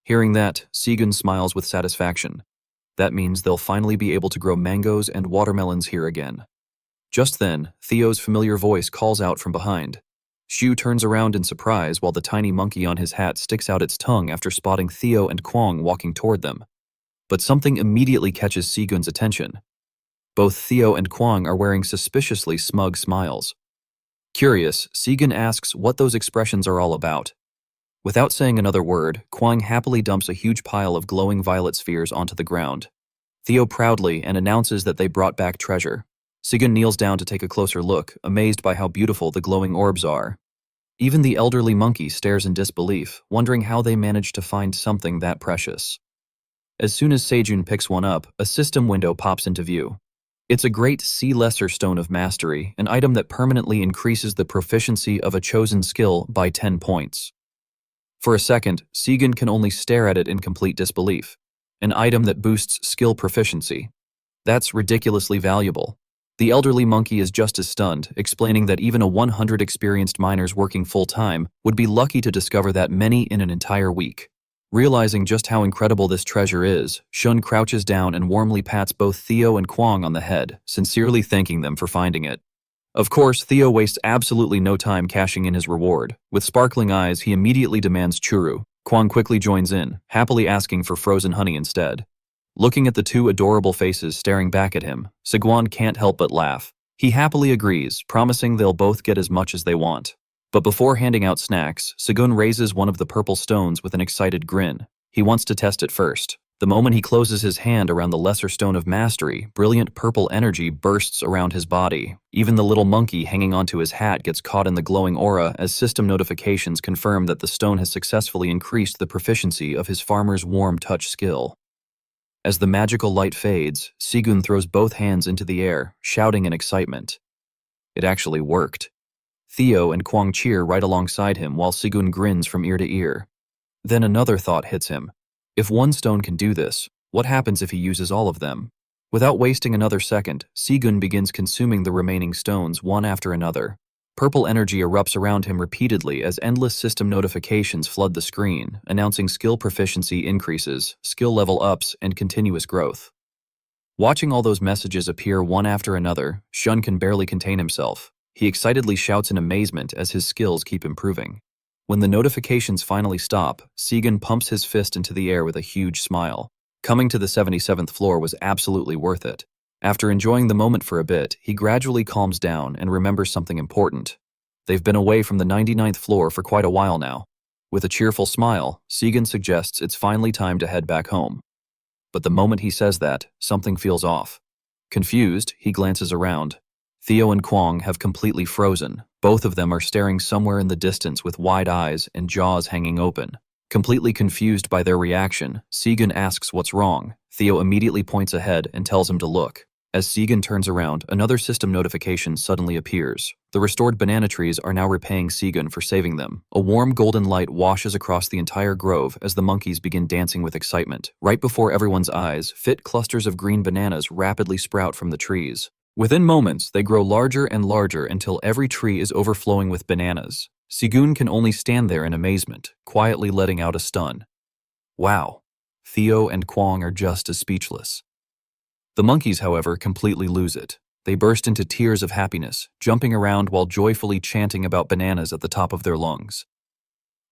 Hearing that, Sigun smiles with satisfaction. That means they'll finally be able to grow mangoes and watermelons here again. Just then, Theo's familiar voice calls out from behind. Shu turns around in surprise while the tiny monkey on his hat sticks out its tongue after spotting Theo and Kwong walking toward them. But something immediately catches Sigun's attention. Both Theo and Kwong are wearing suspiciously smug smiles. Curious, Sigun asks what those expressions are all about. Without saying another word, Kwong happily dumps a huge pile of glowing violet spheres onto the ground. Theo proudly and announces that they brought back treasure. Sigun kneels down to take a closer look, amazed by how beautiful the glowing orbs are. Even the elderly monkey stares in disbelief, wondering how they managed to find something that precious. As soon as Sejun picks one up, a system window pops into view. It's a great See Lesser Stone of Mastery, an item that permanently increases the proficiency of a chosen skill by 10 points. For a second, Sigun can only stare at it in complete disbelief. An item that boosts skill proficiency. That's ridiculously valuable. The elderly monkey is just as stunned, explaining that even a 100 experienced miners working full-time would be lucky to discover that many in an entire week. Realizing just how incredible this treasure is, Shun crouches down and warmly pats both Theo and Kwong on the head, sincerely thanking them for finding it. Of course, Theo wastes absolutely no time cashing in his reward. With sparkling eyes, he immediately demands churu. Kwong quickly joins in, happily asking for frozen honey instead. Looking at the two adorable faces staring back at him, Sigwon can't help but laugh. He happily agrees, promising they'll both get as much as they want. But before handing out snacks, Sigun raises one of the purple stones with an excited grin. He wants to test it first. The moment he closes his hand around the Lesser Stone of Mastery, brilliant purple energy bursts around his body. Even the little monkey hanging onto his hat gets caught in the glowing aura as system notifications confirm that the stone has successfully increased the proficiency of his farmer's warm touch skill. As the magical light fades, Sigun throws both hands into the air, shouting in excitement. It actually worked. Theo and Kwong cheer right alongside him while Sigun grins from ear to ear. Then another thought hits him. If one stone can do this, what happens if he uses all of them? Without wasting another second, Sigun begins consuming the remaining stones one after another. Purple energy erupts around him repeatedly as endless system notifications flood the screen, announcing skill proficiency increases, skill level ups, and continuous growth. Watching all those messages appear one after another, Shun can barely contain himself. He excitedly shouts in amazement as his skills keep improving. When the notifications finally stop, Sigun pumps his fist into the air with a huge smile. Coming to the 77th floor was absolutely worth it. After enjoying the moment for a bit, he gradually calms down and remembers something important. They've been away from the 99th floor for quite a while now. With a cheerful smile, Segan suggests it's finally time to head back home. But the moment he says that, something feels off. Confused, he glances around. Theo and Kwong have completely frozen. Both of them are staring somewhere in the distance with wide eyes and jaws hanging open. Completely confused by their reaction, Segan asks what's wrong. Theo immediately points ahead and tells him to look. As Segan turns around, another system notification suddenly appears. The restored banana trees are now repaying Segan for saving them. A warm golden light washes across the entire grove as the monkeys begin dancing with excitement. Right before everyone's eyes, fit clusters of green bananas rapidly sprout from the trees. Within moments, they grow larger and larger until every tree is overflowing with bananas. Segun can only stand there in amazement, quietly letting out a stun. Wow. Theo and Kwong are just as speechless. The monkeys, however, completely lose it. They burst into tears of happiness, jumping around while joyfully chanting about bananas at the top of their lungs.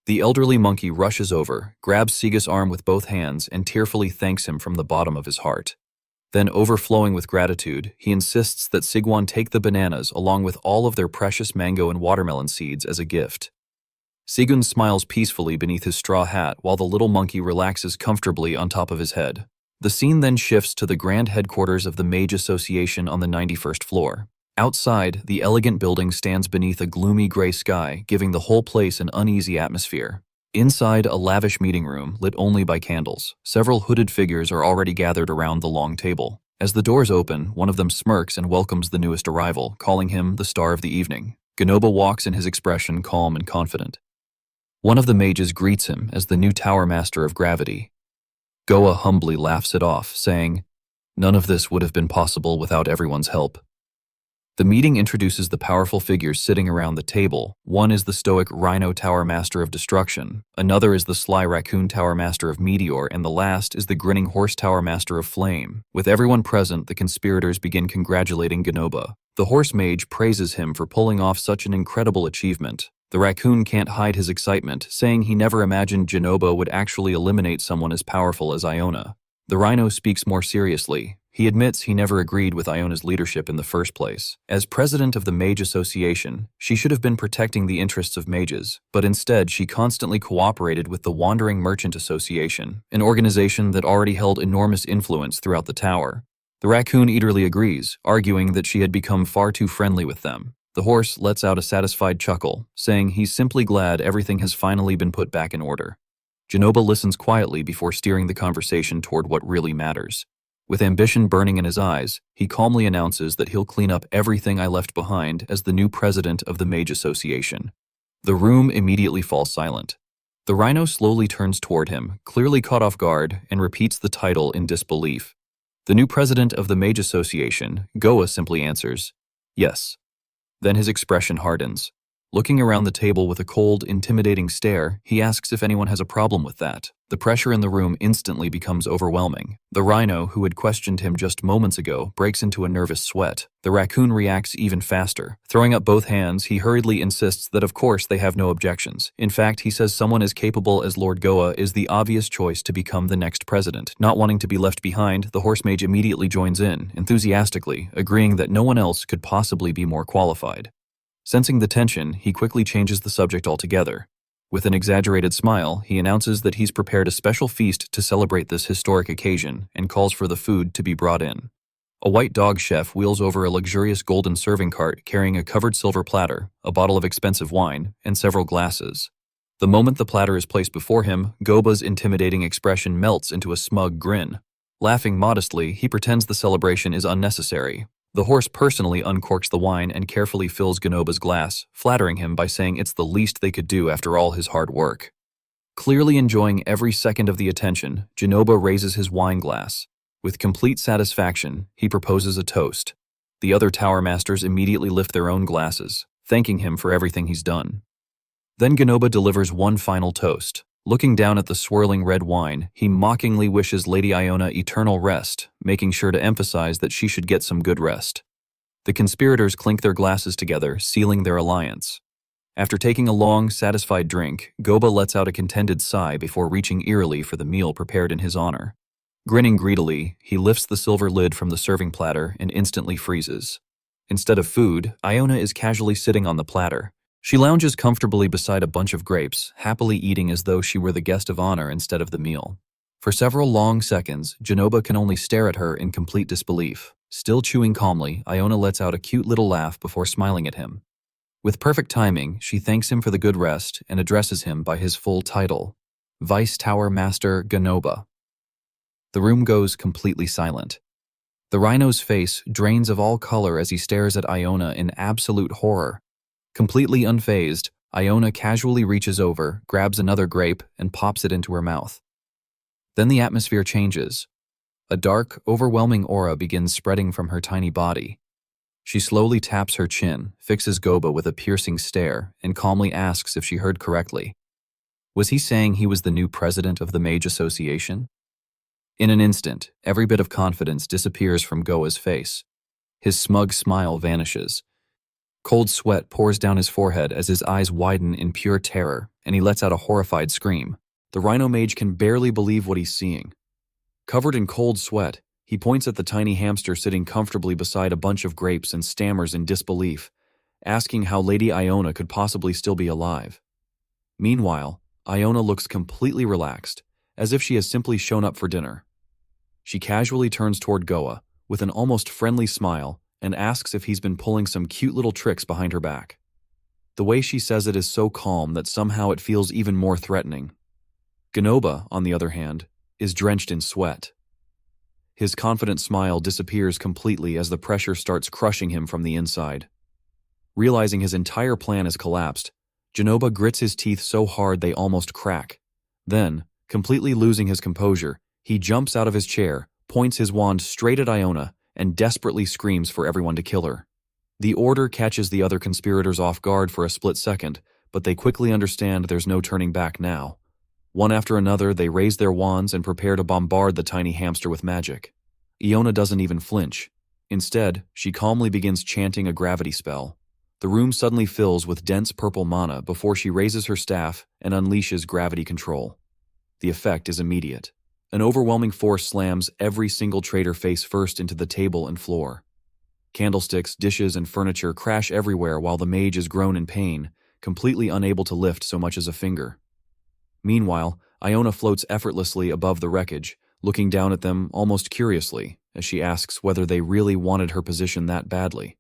The elderly monkey rushes over, grabs Siga's arm with both hands, and tearfully thanks him from the bottom of his heart. Then, overflowing with gratitude, he insists that Sigwan take the bananas along with all of their precious mango and watermelon seeds as a gift. Sigun smiles peacefully beneath his straw hat while the little monkey relaxes comfortably on top of his head. The scene then shifts to the grand headquarters of the Mage Association on the 91st floor. Outside, the elegant building stands beneath a gloomy gray sky, giving the whole place an uneasy atmosphere. Inside a lavish meeting room, lit only by candles, several hooded figures are already gathered around the long table. As the doors open, one of them smirks and welcomes the newest arrival, calling him the star of the evening. Genoba walks in his expression calm and confident. One of the mages greets him as the new Tower Master of Gravity. Goa humbly laughs it off, saying, "None of this would have been possible without everyone's help." The meeting introduces the powerful figures sitting around the table. One is the stoic Rhino Tower Master of Destruction, another is the sly Raccoon Tower Master of Meteor, and the last is the grinning Horse Tower Master of Flame. With everyone present, the conspirators begin congratulating Genoba. The Horse Mage praises him for pulling off such an incredible achievement. The Raccoon can't hide his excitement, saying he never imagined Genoba would actually eliminate someone as powerful as Iona. The Rhino speaks more seriously. He admits he never agreed with Iona's leadership in the first place. As president of the Mage Association, she should have been protecting the interests of mages, but instead she constantly cooperated with the Wandering Merchant Association, an organization that already held enormous influence throughout the tower. The Raccoon eagerly agrees, arguing that she had become far too friendly with them. The horse lets out a satisfied chuckle, saying he's simply glad everything has finally been put back in order. Genoba listens quietly before steering the conversation toward what really matters. With ambition burning in his eyes, he calmly announces that he'll clean up everything I left behind as the new president of the Mage Association. The room immediately falls silent. The Rhino slowly turns toward him, clearly caught off guard, and repeats the title in disbelief. The new president of the Mage Association, Goa, simply answers, "Yes." Then his expression hardens. Looking around the table with a cold, intimidating stare, he asks if anyone has a problem with that. The pressure in the room instantly becomes overwhelming. The Rhino, who had questioned him just moments ago, breaks into a nervous sweat. The Raccoon reacts even faster. Throwing up both hands, he hurriedly insists that of course they have no objections. In fact, he says someone as capable as Lord Goa is the obvious choice to become the next president. Not wanting to be left behind, the Horse Mage immediately joins in, enthusiastically, agreeing that no one else could possibly be more qualified. Sensing the tension, he quickly changes the subject altogether. With an exaggerated smile, he announces that he's prepared a special feast to celebrate this historic occasion and calls for the food to be brought in. A white dog chef wheels over a luxurious golden serving cart carrying a covered silver platter, a bottle of expensive wine, and several glasses. The moment the platter is placed before him, Goba's intimidating expression melts into a smug grin. Laughing modestly, he pretends the celebration is unnecessary. The horse personally uncorks the wine and carefully fills Genoba's glass, flattering him by saying it's the least they could do after all his hard work. Clearly enjoying every second of the attention, Genoba raises his wine glass. With complete satisfaction, he proposes a toast. The other Tower Masters immediately lift their own glasses, thanking him for everything he's done. Then Genoba delivers one final toast. Looking down at the swirling red wine, he mockingly wishes Lady Iona eternal rest, making sure to emphasize that she should get some good rest. The conspirators clink their glasses together, sealing their alliance. After taking a long, satisfied drink, Goba lets out a contented sigh before reaching eerily for the meal prepared in his honor. Grinning greedily, he lifts the silver lid from the serving platter and instantly freezes. Instead of food, Iona is casually sitting on the platter. She lounges comfortably beside a bunch of grapes, happily eating as though she were the guest of honor instead of the meal. For several long seconds, Genoba can only stare at her in complete disbelief. Still chewing calmly, Iona lets out a cute little laugh before smiling at him. With perfect timing, she thanks him for the good rest and addresses him by his full title, Vice Tower Master Genoba. The room goes completely silent. The rhino's face drains of all color as he stares at Iona in absolute horror. Completely unfazed, Iona casually reaches over, grabs another grape, and pops it into her mouth. Then the atmosphere changes. A dark, overwhelming aura begins spreading from her tiny body. She slowly taps her chin, fixes Goba with a piercing stare, and calmly asks if she heard correctly. Was he saying he was the new president of the Mage Association? In an instant, every bit of confidence disappears from Goa's face. His smug smile vanishes. Cold sweat pours down his forehead as his eyes widen in pure terror, and he lets out a horrified scream. The Rhino Mage can barely believe what he's seeing. Covered in cold sweat, he points at the tiny hamster sitting comfortably beside a bunch of grapes and stammers in disbelief, asking how Lady Iona could possibly still be alive. Meanwhile, Iona looks completely relaxed, as if she has simply shown up for dinner. She casually turns toward Goa, with an almost friendly smile, and asks if he's been pulling some cute little tricks behind her back. The way she says it is so calm that somehow it feels even more threatening. Genoba, on the other hand, is drenched in sweat. His confident smile disappears completely as the pressure starts crushing him from the inside. Realizing his entire plan has collapsed, Genoba grits his teeth so hard they almost crack. Then, completely losing his composure, he jumps out of his chair, points his wand straight at Iona, and desperately screams for everyone to kill her. The order catches the other conspirators off guard for a split second, but they quickly understand there's no turning back now. One after another, they raise their wands and prepare to bombard the tiny hamster with magic. Iona doesn't even flinch. Instead, she calmly begins chanting a gravity spell. The room suddenly fills with dense purple mana before she raises her staff and unleashes gravity control. The effect is immediate. An overwhelming force slams every single traitor face first into the table and floor. Candlesticks, dishes, and furniture crash everywhere while the mage is groan in pain, completely unable to lift so much as a finger. Meanwhile, Iona floats effortlessly above the wreckage, looking down at them almost curiously as she asks whether they really wanted her position that badly.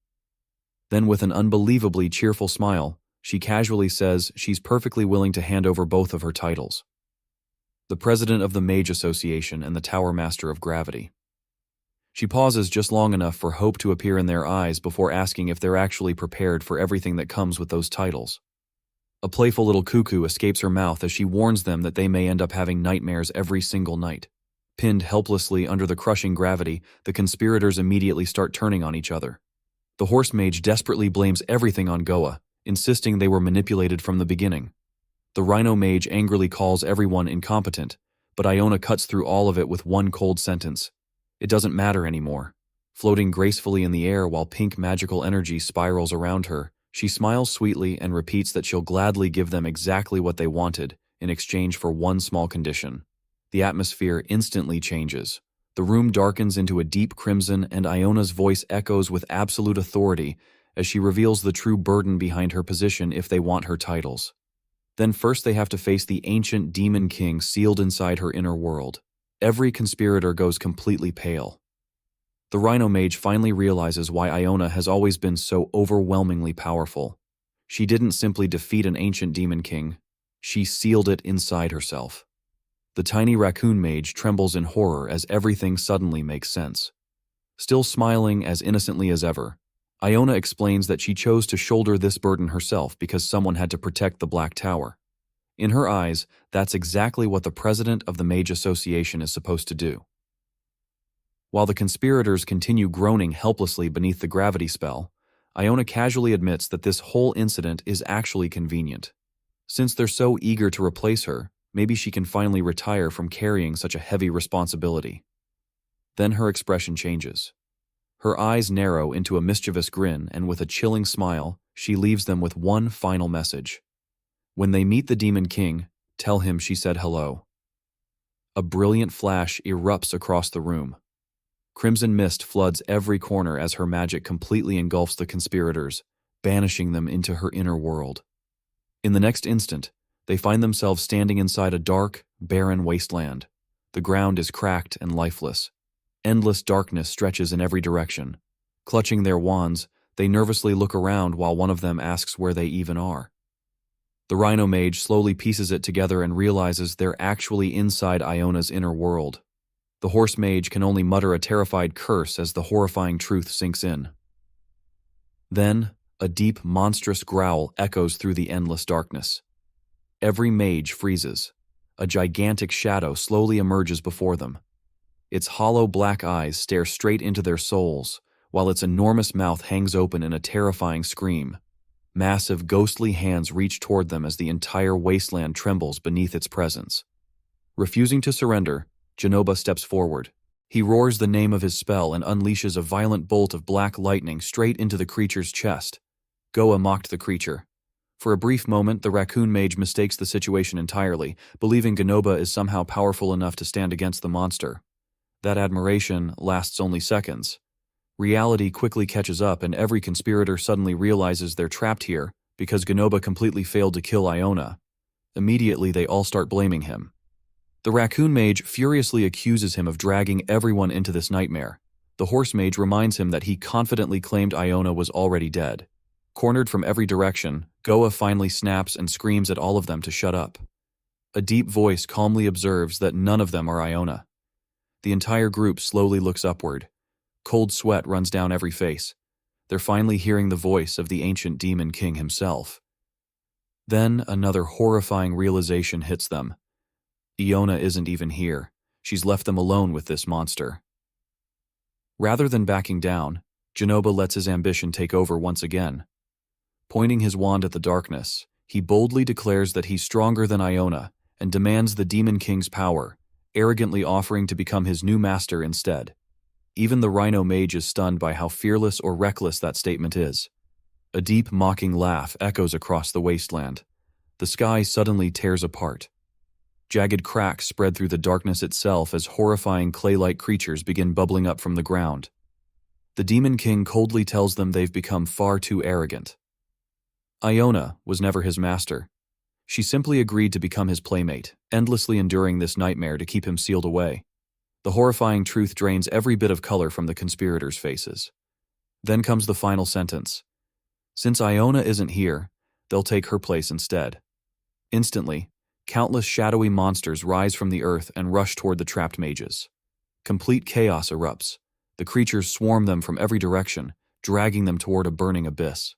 Then with an unbelievably cheerful smile, she casually says she's perfectly willing to hand over both of her titles. The president of the Mage Association and the Tower Master of Gravity. She pauses just long enough for hope to appear in their eyes before asking if they're actually prepared for everything that comes with those titles. A playful little cuckoo escapes her mouth as she warns them that they may end up having nightmares every single night. Pinned helplessly under the crushing gravity, the conspirators immediately start turning on each other. The horse mage desperately blames everything on Goa, insisting they were manipulated from the beginning. The rhino mage angrily calls everyone incompetent, but Iona cuts through all of it with one cold sentence. It doesn't matter anymore. Floating gracefully in the air while pink magical energy spirals around her, she smiles sweetly and repeats that she'll gladly give them exactly what they wanted in exchange for one small condition. The atmosphere instantly changes. The room darkens into a deep crimson and Iona's voice echoes with absolute authority as she reveals the true burden behind her position if they want her titles. Then first they have to face the ancient demon king sealed inside her inner world. Every conspirator goes completely pale. The rhino mage finally realizes why Iona has always been so overwhelmingly powerful. She didn't simply defeat an ancient demon king, she sealed it inside herself. The tiny raccoon mage trembles in horror as everything suddenly makes sense. Still smiling as innocently as ever, Iona explains that she chose to shoulder this burden herself because someone had to protect the Black Tower. In her eyes, that's exactly what the president of the Mage Association is supposed to do. While the conspirators continue groaning helplessly beneath the gravity spell, Iona casually admits that this whole incident is actually convenient. Since they're so eager to replace her, maybe she can finally retire from carrying such a heavy responsibility. Then her expression changes. Her eyes narrow into a mischievous grin, and with a chilling smile, she leaves them with one final message. When they meet the Demon King, tell him she said hello. A brilliant flash erupts across the room. Crimson mist floods every corner as her magic completely engulfs the conspirators, banishing them into her inner world. In the next instant, they find themselves standing inside a dark, barren wasteland. The ground is cracked and lifeless. Endless darkness stretches in every direction. Clutching their wands, they nervously look around while one of them asks where they even are. The Rhino Mage slowly pieces it together and realizes they're actually inside Iona's inner world. The Horse Mage can only mutter a terrified curse as the horrifying truth sinks in. Then, a deep, monstrous growl echoes through the endless darkness. Every mage freezes. A gigantic shadow slowly emerges before them. Its hollow black eyes stare straight into their souls, while its enormous mouth hangs open in a terrifying scream. Massive, ghostly hands reach toward them as the entire wasteland trembles beneath its presence. Refusing to surrender, Genoba steps forward. He roars the name of his spell and unleashes a violent bolt of black lightning straight into the creature's chest. Goa mocked the creature. For a brief moment, the raccoon mage mistakes the situation entirely, believing Genoba is somehow powerful enough to stand against the monster. That admiration lasts only seconds. Reality quickly catches up and every conspirator suddenly realizes they're trapped here because Genoba completely failed to kill Iona. Immediately, they all start blaming him. The raccoon mage furiously accuses him of dragging everyone into this nightmare. The horse mage reminds him that he confidently claimed Iona was already dead. Cornered from every direction, Goa finally snaps and screams at all of them to shut up. A deep voice calmly observes that none of them are Iona. The entire group slowly looks upward. Cold sweat runs down every face. They're finally hearing the voice of the ancient demon king himself. Then another horrifying realization hits them. Iona isn't even here. She's left them alone with this monster. Rather than backing down, Genoba lets his ambition take over once again. Pointing his wand at the darkness, he boldly declares that he's stronger than Iona and demands the Demon King's power, arrogantly offering to become his new master instead. Even the Rhino Mage is stunned by how fearless or reckless that statement is. A deep, mocking laugh echoes across the wasteland. The sky suddenly tears apart. Jagged cracks spread through the darkness itself as horrifying clay-like creatures begin bubbling up from the ground. The Demon King coldly tells them they've become far too arrogant. Iona was never his master. She simply agreed to become his playmate, endlessly enduring this nightmare to keep him sealed away. The horrifying truth drains every bit of color from the conspirators' faces. Then comes the final sentence. Since Iona isn't here, they'll take her place instead. Instantly, countless shadowy monsters rise from the earth and rush toward the trapped mages. Complete chaos erupts. The creatures swarm them from every direction, dragging them toward a burning abyss.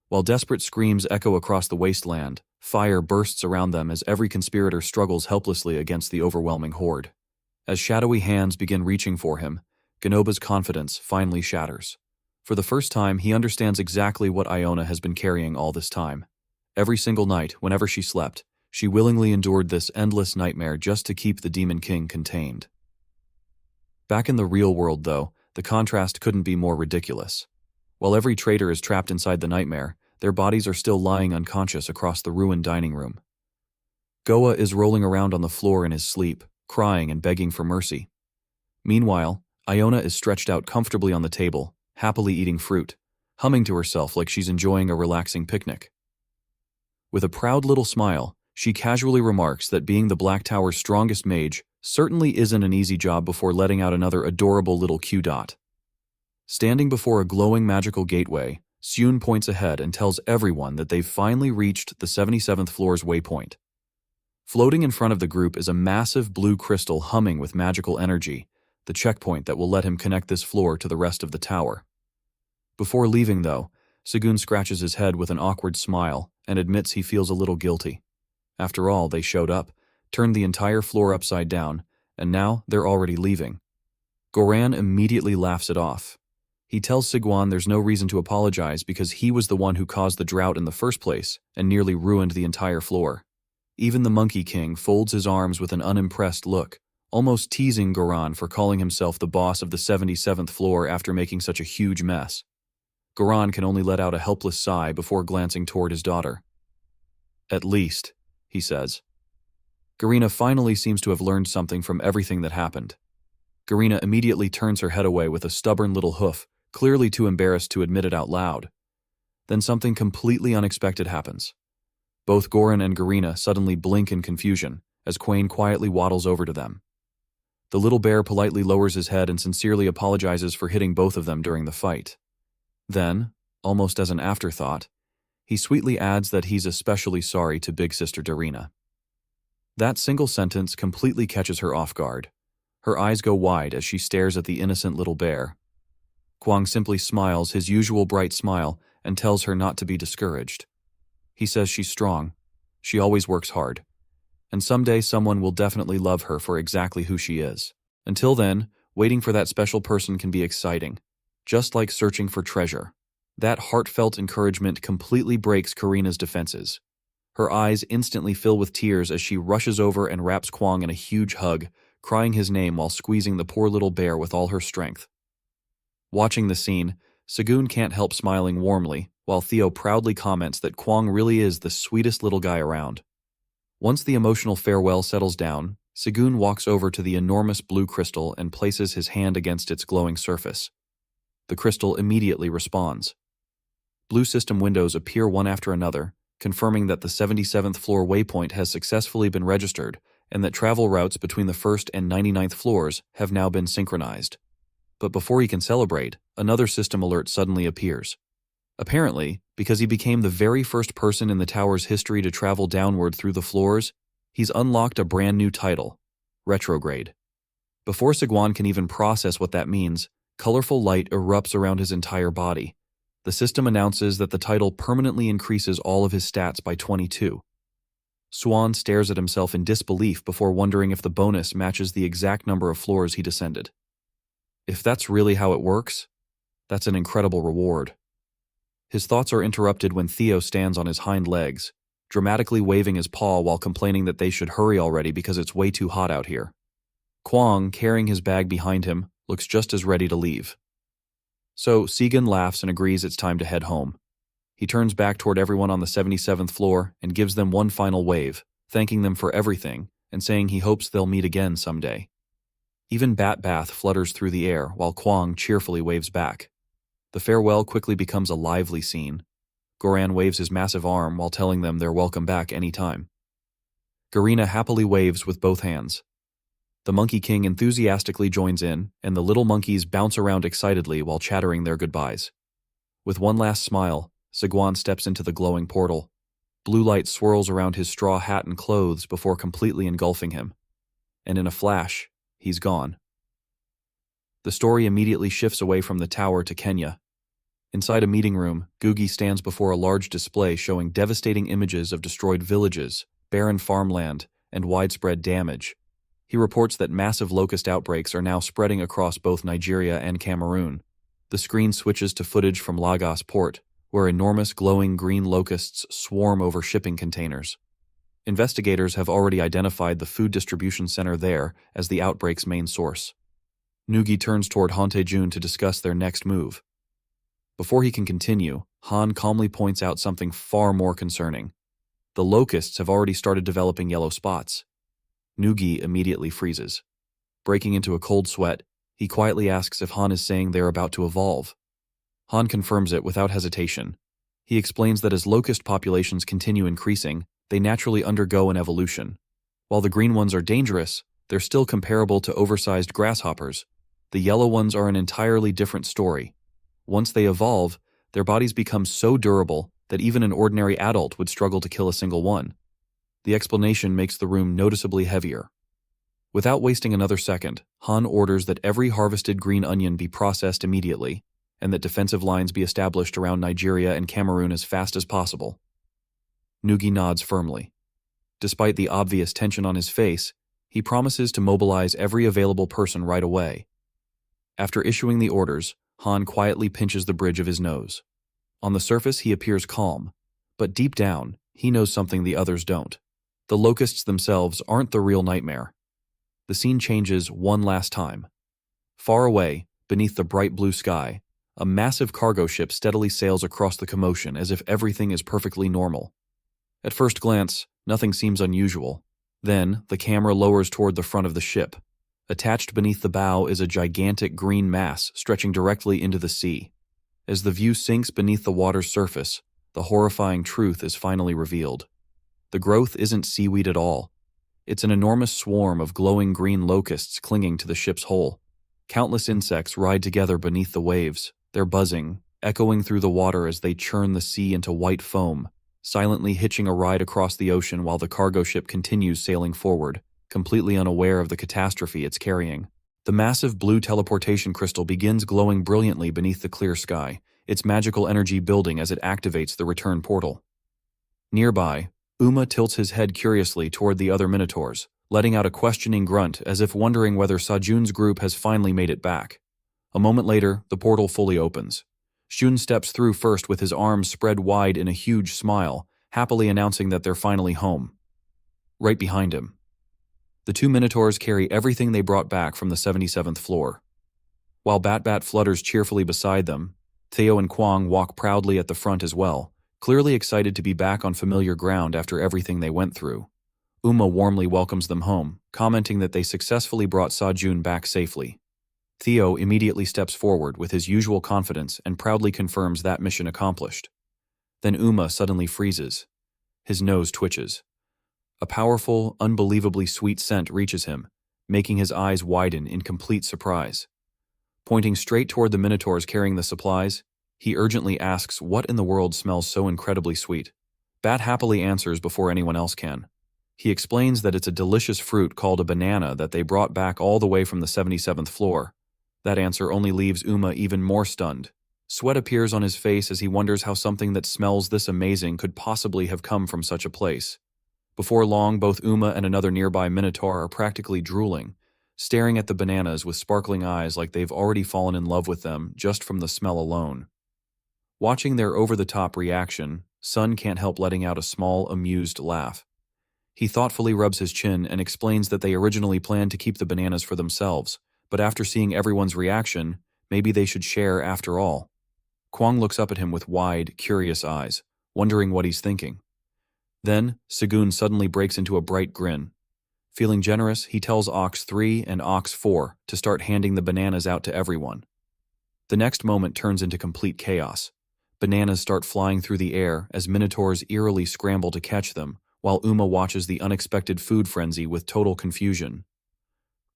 While desperate screams echo across the wasteland, fire bursts around them as every conspirator struggles helplessly against the overwhelming horde. As shadowy hands begin reaching for him, Genoba's confidence finally shatters. For the first time, he understands exactly what Iona has been carrying all this time. Every single night, whenever she slept, she willingly endured this endless nightmare just to keep the Demon King contained. Back in the real world, though, the contrast couldn't be more ridiculous. While every traitor is trapped inside the nightmare, their bodies are still lying unconscious across the ruined dining room. Goa is rolling around on the floor in his sleep, crying and begging for mercy. Meanwhile, Iona is stretched out comfortably on the table, happily eating fruit, humming to herself like she's enjoying a relaxing picnic. With a proud little smile, she casually remarks that being the Black Tower's strongest mage certainly isn't an easy job before letting out another adorable little Q dot. Standing before a glowing magical gateway, Seun points ahead and tells everyone that they've finally reached the 77th floor's waypoint. Floating in front of the group is a massive blue crystal humming with magical energy, the checkpoint that will let him connect this floor to the rest of the tower. Before leaving, though, Segun scratches his head with an awkward smile and admits he feels a little guilty. After all, they showed up, turned the entire floor upside down, and now they're already leaving. Goran immediately laughs it off. He tells Sigwan there's no reason to apologize because he was the one who caused the drought in the first place and nearly ruined the entire floor. Even the Monkey King folds his arms with an unimpressed look, almost teasing Goran for calling himself the boss of the 77th floor after making such a huge mess. Goran can only let out a helpless sigh before glancing toward his daughter. "At least," he says. Garina finally seems to have learned something from everything that happened. Garina immediately turns her head away with a stubborn little hoof, clearly too embarrassed to admit it out loud. Then something completely unexpected happens. Both Goran and Garina suddenly blink in confusion as Quain quietly waddles over to them. The little bear politely lowers his head and sincerely apologizes for hitting both of them during the fight. Then, almost as an afterthought, he sweetly adds that he's especially sorry to big sister Darina. That single sentence completely catches her off guard. Her eyes go wide as she stares at the innocent little bear. Kwang simply smiles his usual bright smile and tells her not to be discouraged. He says she's strong, she always works hard, and someday someone will definitely love her for exactly who she is. Until then, waiting for that special person can be exciting, just like searching for treasure. That heartfelt encouragement completely breaks Karina's defenses. Her eyes instantly fill with tears as she rushes over and wraps Kwang in a huge hug, crying his name while squeezing the poor little bear with all her strength. Watching the scene, Sagoon can't help smiling warmly, while Theo proudly comments that Kwang really is the sweetest little guy around. Once the emotional farewell settles down, Sagoon walks over to the enormous blue crystal and places his hand against its glowing surface. The crystal immediately responds. Blue system windows appear one after another, confirming that the 77th floor waypoint has successfully been registered and that travel routes between the 1st and 99th floors have now been synchronized. But before he can celebrate, another system alert suddenly appears. Apparently, because he became the very first person in the tower's history to travel downward through the floors, he's unlocked a brand new title, Retrograde. Before Sigwan can even process what that means, colorful light erupts around his entire body. The system announces that the title permanently increases all of his stats by 22. Swan stares at himself in disbelief before wondering if the bonus matches the exact number of floors he descended. If that's really how it works, that's an incredible reward. His thoughts are interrupted when Theo stands on his hind legs, dramatically waving his paw while complaining that they should hurry already because it's way too hot out here. Kwang, carrying his bag behind him, looks just as ready to leave. So Segan laughs and agrees it's time to head home. He turns back toward everyone on the 77th floor and gives them one final wave, thanking them for everything and saying he hopes they'll meet again someday. Even Bat Bath flutters through the air while Kwang cheerfully waves back. The farewell quickly becomes a lively scene. Goran waves his massive arm while telling them they're welcome back any time. Garina happily waves with both hands. The Monkey King enthusiastically joins in, and the little monkeys bounce around excitedly while chattering their goodbyes. With one last smile, Sigwan steps into the glowing portal. Blue light swirls around his straw hat and clothes before completely engulfing him. And in a flash, he's gone. The story immediately shifts away from the tower to Kenya. Inside a meeting room, Googie stands before a large display showing devastating images of destroyed villages, barren farmland, and widespread damage. He reports that massive locust outbreaks are now spreading across both Nigeria and Cameroon. The screen switches to footage from Lagos port, where enormous glowing green locusts swarm over shipping containers. Investigators have already identified the food distribution center there as the outbreak's main source. Nugi turns toward Hante-jun to discuss their next move. Before he can continue, Han calmly points out something far more concerning. The locusts have already started developing yellow spots. Nugi immediately freezes. Breaking into a cold sweat, he quietly asks if Han is saying they're about to evolve. Han confirms it without hesitation. He explains that as locust populations continue increasing, they naturally undergo an evolution. While the green ones are dangerous, they're still comparable to oversized grasshoppers. The yellow ones are an entirely different story. Once they evolve, their bodies become so durable that even an ordinary adult would struggle to kill a single one. The explanation makes the room noticeably heavier. Without wasting another second, Han orders that every harvested green onion be processed immediately, and that defensive lines be established around Nigeria and Cameroon as fast as possible. Nugi nods firmly. Despite the obvious tension on his face, he promises to mobilize every available person right away. After issuing the orders, Han quietly pinches the bridge of his nose. On the surface, he appears calm, but deep down, he knows something the others don't. The locusts themselves aren't the real nightmare. The scene changes one last time. Far away, beneath the bright blue sky, a massive cargo ship steadily sails across the commotion as if everything is perfectly normal. At first glance, nothing seems unusual. Then, the camera lowers toward the front of the ship. Attached beneath the bow is a gigantic green mass stretching directly into the sea. As the view sinks beneath the water's surface, the horrifying truth is finally revealed. The growth isn't seaweed at all. It's an enormous swarm of glowing green locusts clinging to the ship's hull. Countless insects ride together beneath the waves, their buzzing, echoing through the water as they churn the sea into white foam, silently hitching a ride across the ocean while the cargo ship continues sailing forward, completely unaware of the catastrophe it's carrying. The massive blue teleportation crystal begins glowing brilliantly beneath the clear sky, its magical energy building as it activates the return portal. Nearby, Uma tilts his head curiously toward the other minotaurs, letting out a questioning grunt as if wondering whether Sajun's group has finally made it back. A moment later, the portal fully opens. Shun steps through first with his arms spread wide in a huge smile, happily announcing that they're finally home. Right behind him, the two minotaurs carry everything they brought back from the 77th floor. While Bat flutters cheerfully beside them, Theo and Kwang walk proudly at the front as well, clearly excited to be back on familiar ground after everything they went through. Uma warmly welcomes them home, commenting that they successfully brought Sajun back safely. Theo immediately steps forward with his usual confidence and proudly confirms that mission accomplished. Then Uma suddenly freezes. His nose twitches. A powerful, unbelievably sweet scent reaches him, making his eyes widen in complete surprise. Pointing straight toward the minotaurs carrying the supplies, he urgently asks what in the world smells so incredibly sweet. Bat happily answers before anyone else can. He explains that it's a delicious fruit called a banana that they brought back all the way from the 77th floor. That answer only leaves Uma even more stunned. Sweat appears on his face as he wonders how something that smells this amazing could possibly have come from such a place. Before long, both Uma and another nearby minotaur are practically drooling, staring at the bananas with sparkling eyes like they've already fallen in love with them just from the smell alone. Watching their over-the-top reaction, Sun can't help letting out a small, amused laugh. He thoughtfully rubs his chin and explains that they originally planned to keep the bananas for themselves, but after seeing everyone's reaction, maybe they should share after all. Kwang looks up at him with wide, curious eyes, wondering what he's thinking. Then, Segun suddenly breaks into a bright grin. Feeling generous, he tells Ox 3 and Ox 4 to start handing the bananas out to everyone. The next moment turns into complete chaos. Bananas start flying through the air as minotaurs eerily scramble to catch them, while Uma watches the unexpected food frenzy with total confusion.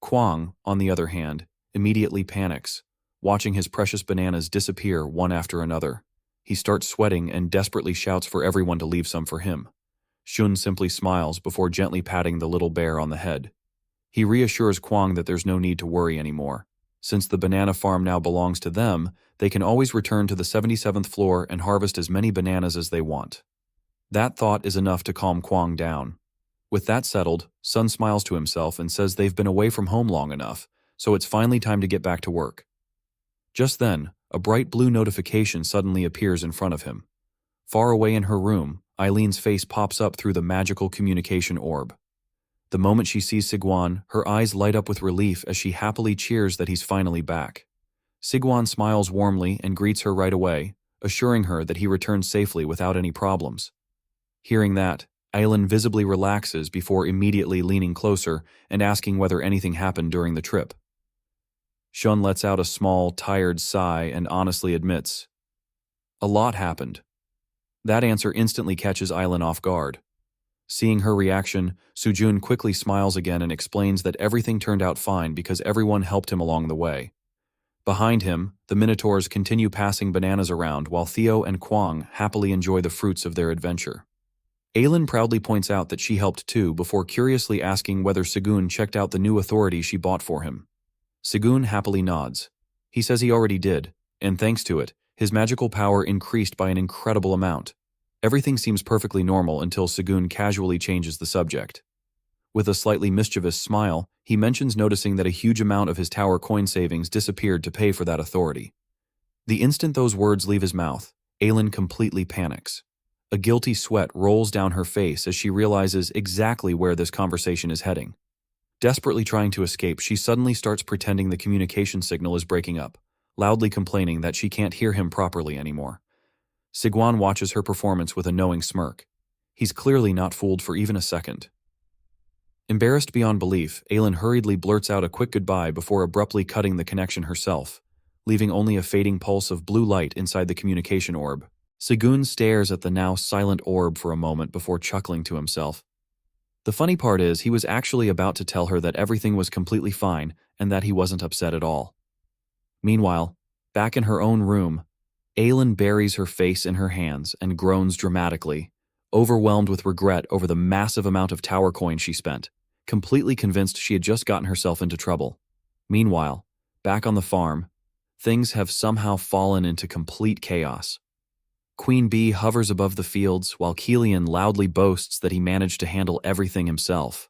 Kwang, on the other hand, immediately panics, watching his precious bananas disappear one after another. He starts sweating and desperately shouts for everyone to leave some for him. Shun simply smiles before gently patting the little bear on the head. He reassures Kwang that there's no need to worry anymore. Since the banana farm now belongs to them, they can always return to the 77th floor and harvest as many bananas as they want. That thought is enough to calm Kwang down. With that settled, Sun smiles to himself and says they've been away from home long enough, so it's finally time to get back to work. Just then, a bright blue notification suddenly appears in front of him. Far away in her room, Eileen's face pops up through the magical communication orb. The moment she sees Sigwan, her eyes light up with relief as she happily cheers that he's finally back. Sigwan smiles warmly and greets her right away, assuring her that he returned safely without any problems. Hearing that, Eileen visibly relaxes before immediately leaning closer and asking whether anything happened during the trip. Shun lets out a small, tired sigh and honestly admits, "A lot happened." That answer instantly catches Eileen off guard. Seeing her reaction, Sujun quickly smiles again and explains that everything turned out fine because everyone helped him along the way. Behind him, the minotaurs continue passing bananas around while Theo and Kwang happily enjoy the fruits of their adventure. Aylin proudly points out that she helped too before curiously asking whether Segun checked out the new authority she bought for him. Segun happily nods. He says he already did, and thanks to it, his magical power increased by an incredible amount. Everything seems perfectly normal until Segun casually changes the subject. With a slightly mischievous smile, he mentions noticing that a huge amount of his tower coin savings disappeared to pay for that authority. The instant those words leave his mouth, Aylin completely panics. A guilty sweat rolls down her face as she realizes exactly where this conversation is heading. Desperately trying to escape, she suddenly starts pretending the communication signal is breaking up, loudly complaining that she can't hear him properly anymore. Sigwan watches her performance with a knowing smirk. He's clearly not fooled for even a second. Embarrassed beyond belief, Aylin hurriedly blurts out a quick goodbye before abruptly cutting the connection herself. leaving only a fading pulse of blue light inside the communication orb. Segun stares at the now silent orb for a moment before chuckling to himself. The funny part is, he was actually about to tell her that everything was completely fine and that he wasn't upset at all. Meanwhile, back in her own room, Aylin buries her face in her hands and groans dramatically, overwhelmed with regret over the massive amount of tower coin she spent, completely convinced she had just gotten herself into trouble. Meanwhile, back on the farm, things have somehow fallen into complete chaos. Queen Bee hovers above the fields while Killian loudly boasts that he managed to handle everything himself.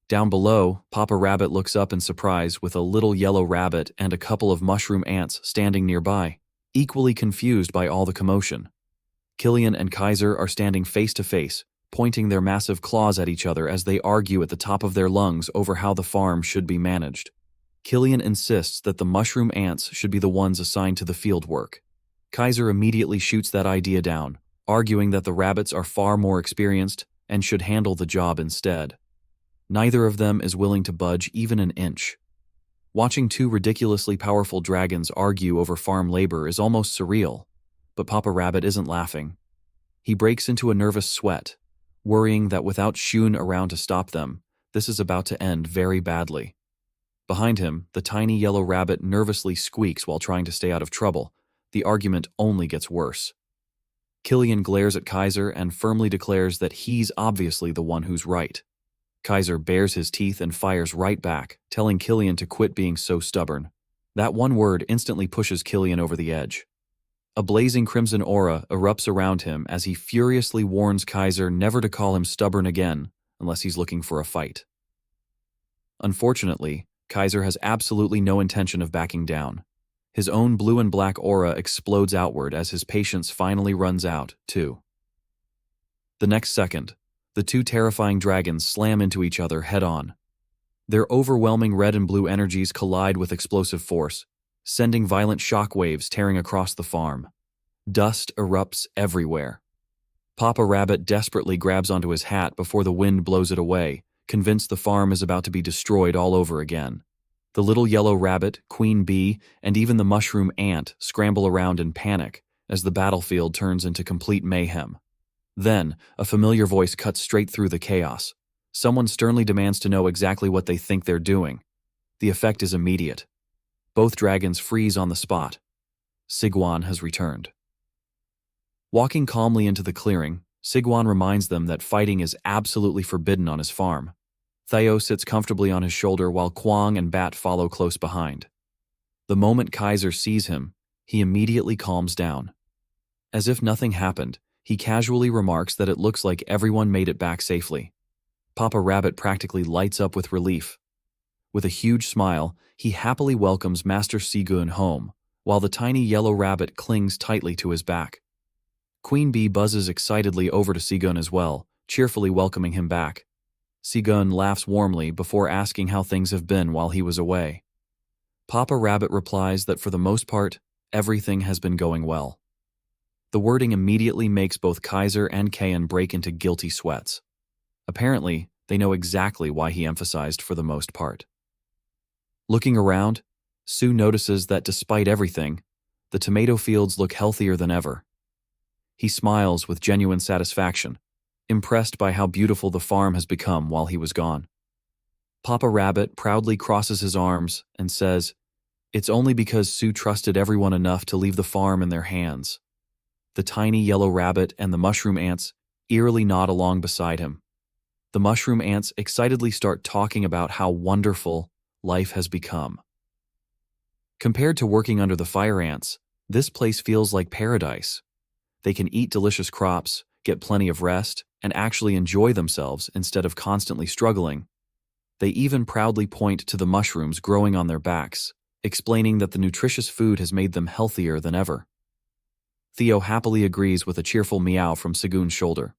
Down below, Papa Rabbit looks up in surprise with a little yellow rabbit and a couple of mushroom ants standing nearby, equally confused by all the commotion. Killian and Kaiser are standing face to face, pointing their massive claws at each other as they argue at the top of their lungs over how the farm should be managed. Killian insists that the mushroom ants should be the ones assigned to the field work. Kaiser immediately shoots that idea down, arguing that the rabbits are far more experienced and should handle the job instead. Neither of them is willing to budge even an inch. Watching two ridiculously powerful dragons argue over farm labor is almost surreal, but Papa Rabbit isn't laughing. He breaks into a nervous sweat, worrying that without Shun around to stop them, this is about to end very badly. Behind him, the tiny yellow rabbit nervously squeaks while trying to stay out of trouble. The argument only gets worse. Killian glares at Kaiser and firmly declares that he's obviously the one who's right. Kaiser bares his teeth and fires right back, telling Killian to quit being so stubborn. That one word instantly pushes Killian over the edge. A blazing crimson aura erupts around him as he furiously warns Kaiser never to call him stubborn again unless he's looking for a fight. Unfortunately, Kaiser has absolutely no intention of backing down. His own blue and black aura explodes outward as his patience finally runs out, too. The next second, the two terrifying dragons slam into each other head-on. Their overwhelming red and blue energies collide with explosive force, sending violent shockwaves tearing across the farm. Dust erupts everywhere. Papa Rabbit desperately grabs onto his hat before the wind blows it away, convinced the farm is about to be destroyed all over again. The little yellow rabbit, Queen Bee, and even the mushroom ant scramble around in panic as the battlefield turns into complete mayhem. Then, a familiar voice cuts straight through the chaos. Someone sternly demands to know exactly what they think they're doing. The effect is immediate. Both dragons freeze on the spot. Sigwan has returned. Walking calmly into the clearing, Sigwan reminds them that fighting is absolutely forbidden on his farm. Theo sits comfortably on his shoulder while Kwang and Bat follow close behind. The moment Kaiser sees him, he immediately calms down. As if nothing happened, he casually remarks that it looks like everyone made it back safely. Papa Rabbit practically lights up with relief. With a huge smile, he happily welcomes Master Segun home, while the tiny yellow rabbit clings tightly to his back. Queen Bee buzzes excitedly over to Segun as well, cheerfully welcoming him back. Segun laughs warmly before asking how things have been while he was away. Papa Rabbit replies that for the most part, everything has been going well. The wording immediately makes both Kaiser and Kayan break into guilty sweats. Apparently, they know exactly why he emphasized for the most part. Looking around, Sue notices that despite everything, the tomato fields look healthier than ever. He smiles with genuine satisfaction, impressed by how beautiful the farm has become while he was gone. Papa Rabbit proudly crosses his arms and says, "It's only because Sue trusted everyone enough to leave the farm in their hands." The tiny yellow rabbit and the mushroom ants eerily nod along beside him. The mushroom ants excitedly start talking about how wonderful life has become. Compared to working under the fire ants, this place feels like paradise. They can eat delicious crops, get plenty of rest, and actually enjoy themselves instead of constantly struggling. They even proudly point to the mushrooms growing on their backs, explaining that the nutritious food has made them healthier than ever. Theo happily agrees with a cheerful meow from Segun's shoulder.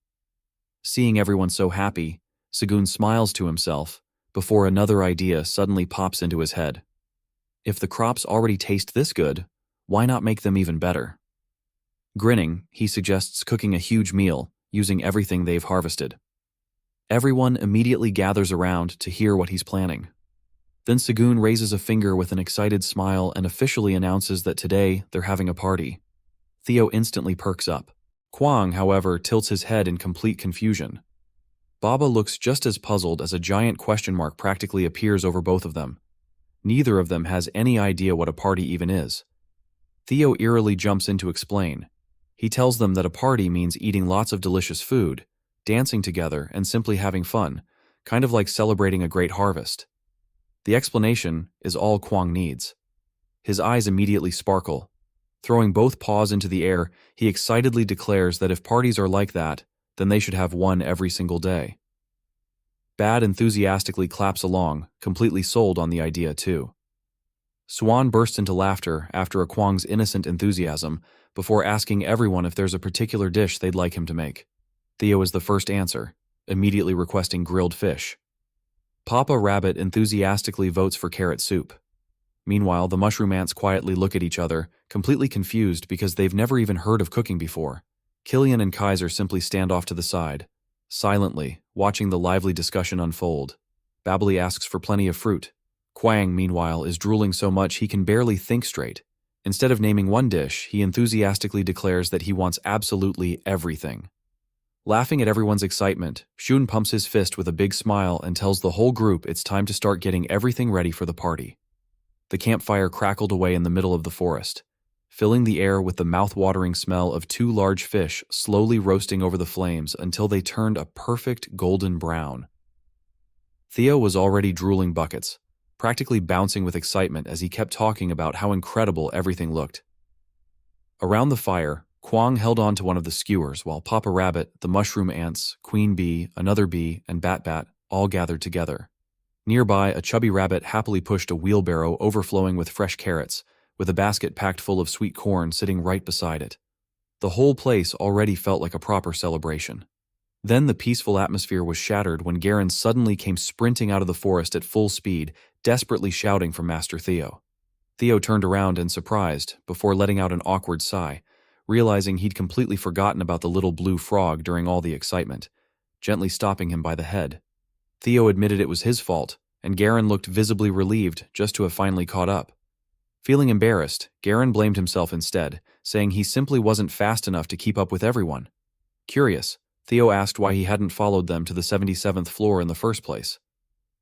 Seeing everyone so happy, Segun smiles to himself before another idea suddenly pops into his head. If the crops already taste this good, why not make them even better? Grinning, he suggests cooking a huge meal using everything they've harvested. Everyone immediately gathers around to hear what he's planning. Then Segun raises a finger with an excited smile and officially announces that today they're having a party. Theo instantly perks up. Kwang, however, tilts his head in complete confusion. Baba looks just as puzzled as a giant question mark practically appears over both of them. Neither of them has any idea what a party even is. Theo eerily jumps in to explain. He tells them that a party means eating lots of delicious food, dancing together, and simply having fun, kind of like celebrating a great harvest. The explanation is all Kwang needs. His eyes immediately sparkle. Throwing both paws into the air, he excitedly declares that if parties are like that, then they should have one every single day. Bad enthusiastically claps along, completely sold on the idea too. Swan bursts into laughter after a Kwang's innocent enthusiasm, before asking everyone if there's a particular dish they'd like him to make. Theo is the first answer, immediately requesting grilled fish. Papa Rabbit enthusiastically votes for carrot soup. Meanwhile, the mushroom ants quietly look at each other, completely confused because they've never even heard of cooking before. Killian and Kaiser simply stand off to the side, silently, watching the lively discussion unfold. Babbly asks for plenty of fruit. Kwang, meanwhile, is drooling so much he can barely think straight. Instead of naming one dish, he enthusiastically declares that he wants absolutely everything. Laughing at everyone's excitement, Shun pumps his fist with a big smile and tells the whole group it's time to start getting everything ready for the party. The campfire crackled away in the middle of the forest, filling the air with the mouth-watering smell of 2 large fish slowly roasting over the flames until they turned a perfect golden brown. Theo was already drooling buckets, practically bouncing with excitement as he kept talking about how incredible everything looked. Around the fire, Kwang held on to one of the skewers while Papa Rabbit, the mushroom ants, Queen Bee, another bee, and Bat all gathered together. Nearby, a chubby rabbit happily pushed a wheelbarrow overflowing with fresh carrots, with a basket packed full of sweet corn sitting right beside it. The whole place already felt like a proper celebration. Then the peaceful atmosphere was shattered when Garen suddenly came sprinting out of the forest at full speed, desperately shouting for Master Theo. Theo turned around in surprise before letting out an awkward sigh, realizing he'd completely forgotten about the little blue frog during all the excitement, gently stopping him by the head. Theo admitted it was his fault, and Garen looked visibly relieved just to have finally caught up. Feeling embarrassed, Garen blamed himself instead, saying he simply wasn't fast enough to keep up with everyone. Curious, Theo asked why he hadn't followed them to the 77th floor in the first place.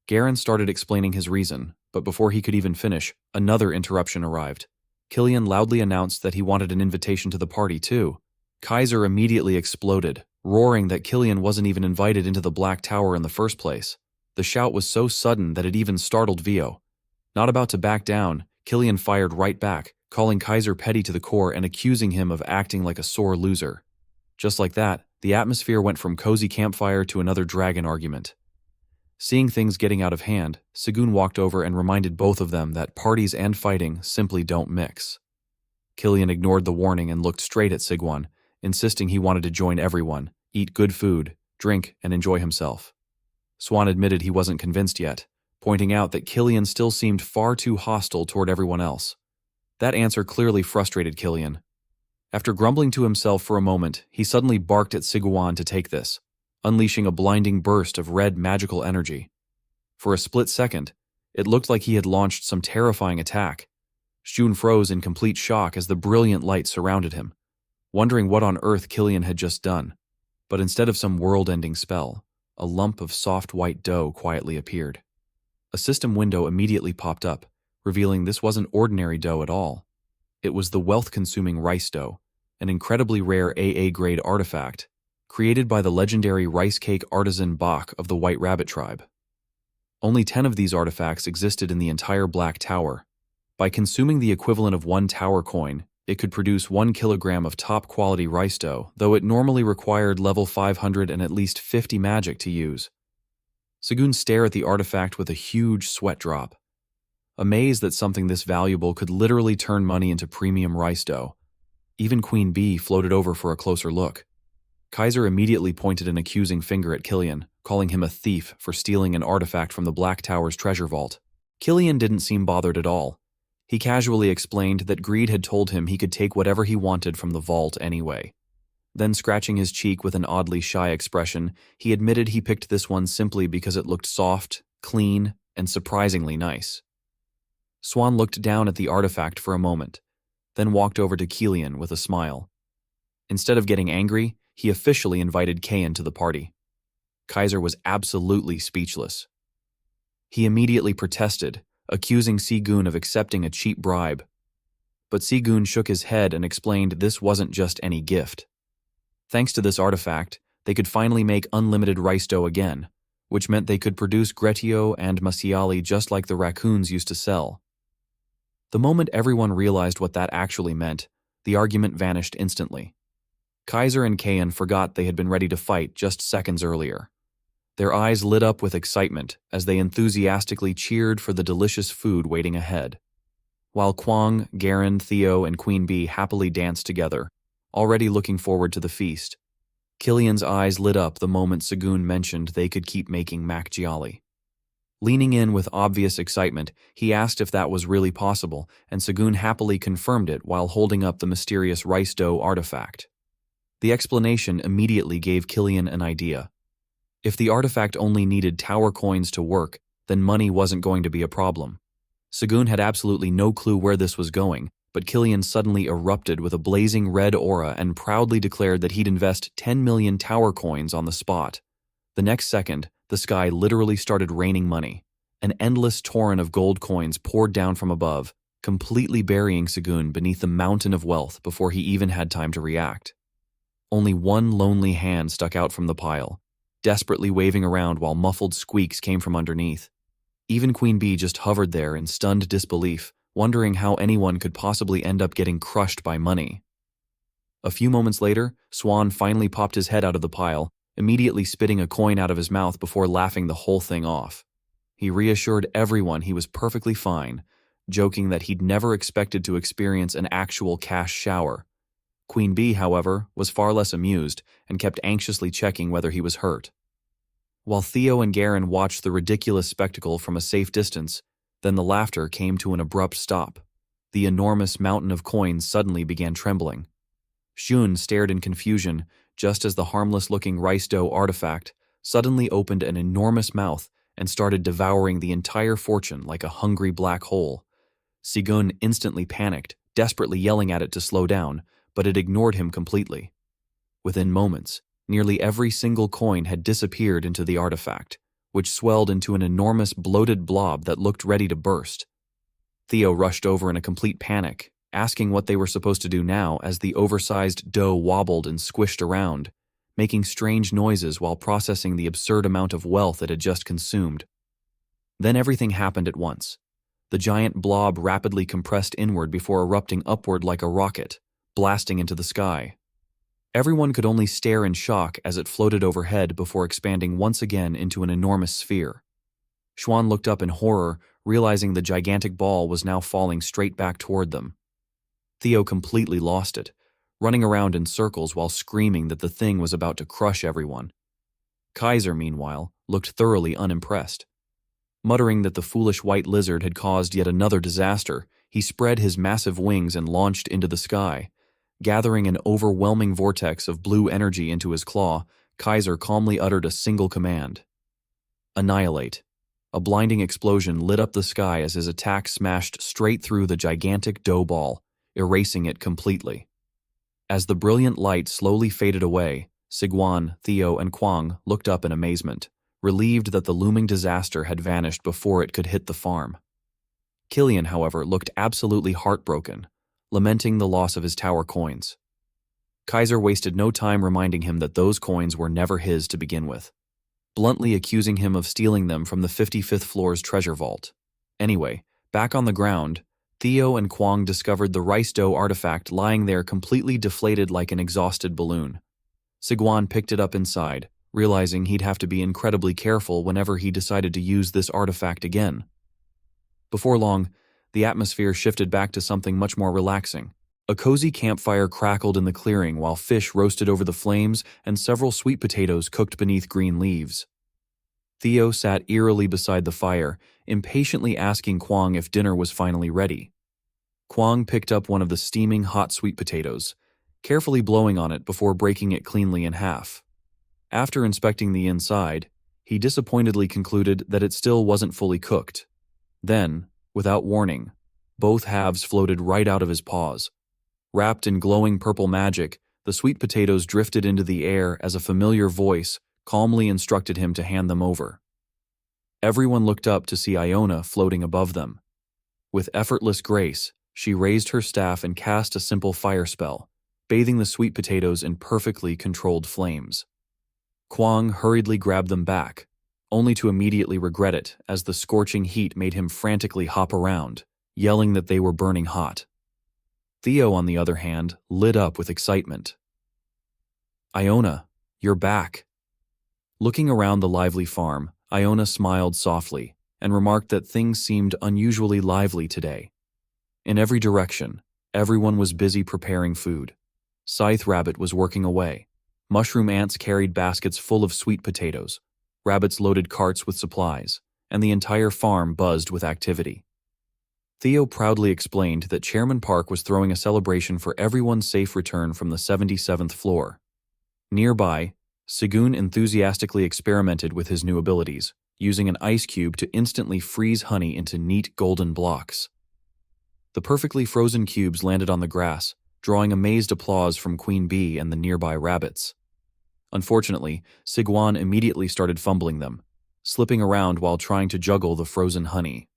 Garen started explaining his reason, but before he could even finish, another interruption arrived. Killian loudly announced that he wanted an invitation to the party too. Kaiser immediately exploded, roaring that Killian wasn't even invited into the Black Tower in the first place. The shout was so sudden that it even startled Vio. Not about to back down, Killian fired right back, calling Kaiser petty to the core and accusing him of acting like a sore loser. Just like that, the atmosphere went from cozy campfire to another dragon argument. Seeing things getting out of hand, Segun walked over and reminded both of them that parties and fighting simply don't mix. Killian ignored the warning and looked straight at Sigwan, insisting he wanted to join everyone, eat good food, drink, and enjoy himself. Swan admitted he wasn't convinced yet, pointing out that Killian still seemed far too hostile toward everyone else. That answer clearly frustrated Killian. After grumbling to himself for a moment, he suddenly barked at Sigwan to take this, unleashing a blinding burst of red magical energy. For a split second, it looked like he had launched some terrifying attack. Shun froze in complete shock as the brilliant light surrounded him, wondering what on earth Killian had just done. But instead of some world-ending spell, a lump of soft white dough quietly appeared. A system window immediately popped up, revealing this wasn't ordinary dough at all. It was the wealth-consuming rice dough, an incredibly rare AA-grade artifact, created by the legendary rice cake artisan Bach of the White Rabbit tribe. Only 10 of these artifacts existed in the entire Black Tower. By consuming the equivalent of 1 tower coin, it could produce 1 kilogram of top-quality rice dough, though it normally required level 500 and at least 50 magic to use. Segun stared at the artifact with a huge sweat drop, amazed that something this valuable could literally turn money into premium rice dough. Even Queen Bee floated over for a closer look. Kaiser immediately pointed an accusing finger at Killian, calling him a thief for stealing an artifact from the Black Tower's treasure vault. Killian didn't seem bothered at all. He casually explained that greed had told him he could take whatever he wanted from the vault anyway. Then, scratching his cheek with an oddly shy expression, he admitted he picked this one simply because it looked soft, clean, and surprisingly nice. Swan looked down at the artifact for a moment, then walked over to Killian with a smile. Instead of getting angry, he officially invited Kayan to the party. Kaiser was absolutely speechless. He immediately protested, accusing Sigun of accepting a cheap bribe. But Sigun shook his head and explained this wasn't just any gift. Thanks to this artifact, they could finally make unlimited rice dough again, which meant they could produce gretio and masiali just like the raccoons used to sell. The moment everyone realized what that actually meant, the argument vanished instantly. Kaiser and Kayan forgot they had been ready to fight just seconds earlier. Their eyes lit up with excitement as they enthusiastically cheered for the delicious food waiting ahead. While Kwang, Garen, Theo, and Queen Bee happily danced together, already looking forward to the feast, Killian's eyes lit up the moment Sigun mentioned they could keep making macchiali. Leaning in with obvious excitement, he asked if that was really possible, and Sigun happily confirmed it while holding up the mysterious rice dough artifact. The explanation immediately gave Killian an idea. If the artifact only needed tower coins to work, then money wasn't going to be a problem. Sigun had absolutely no clue where this was going, but Killian suddenly erupted with a blazing red aura and proudly declared that he'd invest 10 million tower coins on the spot. The next second, the sky literally started raining money. An endless torrent of gold coins poured down from above, completely burying Sigun beneath the mountain of wealth before he even had time to react. Only one lonely hand stuck out from the pile, desperately waving around while muffled squeaks came from underneath. Even Queen Bee just hovered there in stunned disbelief, wondering how anyone could possibly end up getting crushed by money. A few moments later, Swan finally popped his head out of the pile, immediately spitting a coin out of his mouth before laughing the whole thing off. He reassured everyone he was perfectly fine, joking that he'd never expected to experience an actual cash shower. Queen Bee, however, was far less amused and kept anxiously checking whether he was hurt. While Theo and Garen watched the ridiculous spectacle from a safe distance, then the laughter came to an abrupt stop. The enormous mountain of coins suddenly began trembling. Shun stared in confusion just as the harmless-looking rice dough artifact suddenly opened an enormous mouth and started devouring the entire fortune like a hungry black hole. Sigun instantly panicked, desperately yelling at it to slow down, but it ignored him completely. Within moments, nearly every single coin had disappeared into the artifact, which swelled into an enormous bloated blob that looked ready to burst. Theo rushed over in a complete panic, asking what they were supposed to do now as the oversized dough wobbled and squished around, making strange noises while processing the absurd amount of wealth it had just consumed. Then everything happened at once. The giant blob rapidly compressed inward before erupting upward like a rocket, blasting into the sky. Everyone could only stare in shock as it floated overhead before expanding once again into an enormous sphere. Xuan looked up in horror, realizing the gigantic ball was now falling straight back toward them. Theo completely lost it, running around in circles while screaming that the thing was about to crush everyone. Kaiser, meanwhile, looked thoroughly unimpressed. Muttering that the foolish white lizard had caused yet another disaster, he spread his massive wings and launched into the sky. Gathering an overwhelming vortex of blue energy into his claw, Kaiser calmly uttered a single command. Annihilate. A blinding explosion lit up the sky as his attack smashed straight through the gigantic dough ball, erasing it completely. As the brilliant light slowly faded away, Sigwan, Theo, and Kwang looked up in amazement, relieved that the looming disaster had vanished before it could hit the farm. Killian, however, looked absolutely heartbroken, lamenting the loss of his tower coins. Kaiser wasted no time reminding him that those coins were never his to begin with, bluntly accusing him of stealing them from the 55th floor's treasure vault. Anyway, back on the ground, Theo and Kwang discovered the rice dough artifact lying there completely deflated like an exhausted balloon. Sigwan picked it up inside, realizing he'd have to be incredibly careful whenever he decided to use this artifact again. Before long, the atmosphere shifted back to something much more relaxing. A cozy campfire crackled in the clearing while fish roasted over the flames and several sweet potatoes cooked beneath green leaves. Theo sat eerily beside the fire, impatiently asking Kwang if dinner was finally ready. Kwang picked up one of the steaming hot sweet potatoes, carefully blowing on it before breaking it cleanly in half. After inspecting the inside, he disappointedly concluded that it still wasn't fully cooked. Then, without warning, both halves floated right out of his paws. Wrapped in glowing purple magic, the sweet potatoes drifted into the air as a familiar voice calmly instructed him to hand them over. Everyone looked up to see Iona floating above them. With effortless grace, she raised her staff and cast a simple fire spell, bathing the sweet potatoes in perfectly controlled flames. Kwang hurriedly grabbed them back, only to immediately regret it as the scorching heat made him frantically hop around, yelling that they were burning hot. Theo, on the other hand, lit up with excitement. "Iona, you're back." Looking around the lively farm, Iona smiled softly and remarked that things seemed unusually lively today. In every direction, everyone was busy preparing food. Scythe Rabbit was working away. Mushroom ants carried baskets full of sweet potatoes. Rabbits loaded carts with supplies, and the entire farm buzzed with activity. Theo proudly explained that Chairman Park was throwing a celebration for everyone's safe return from the 77th floor. Nearby, Segun enthusiastically experimented with his new abilities, using an ice cube to instantly freeze honey into neat golden blocks. The perfectly frozen cubes landed on the grass, drawing amazed applause from Queen Bee and the nearby rabbits. Unfortunately, Sigwan immediately started fumbling them, slipping around while trying to juggle the frozen honey.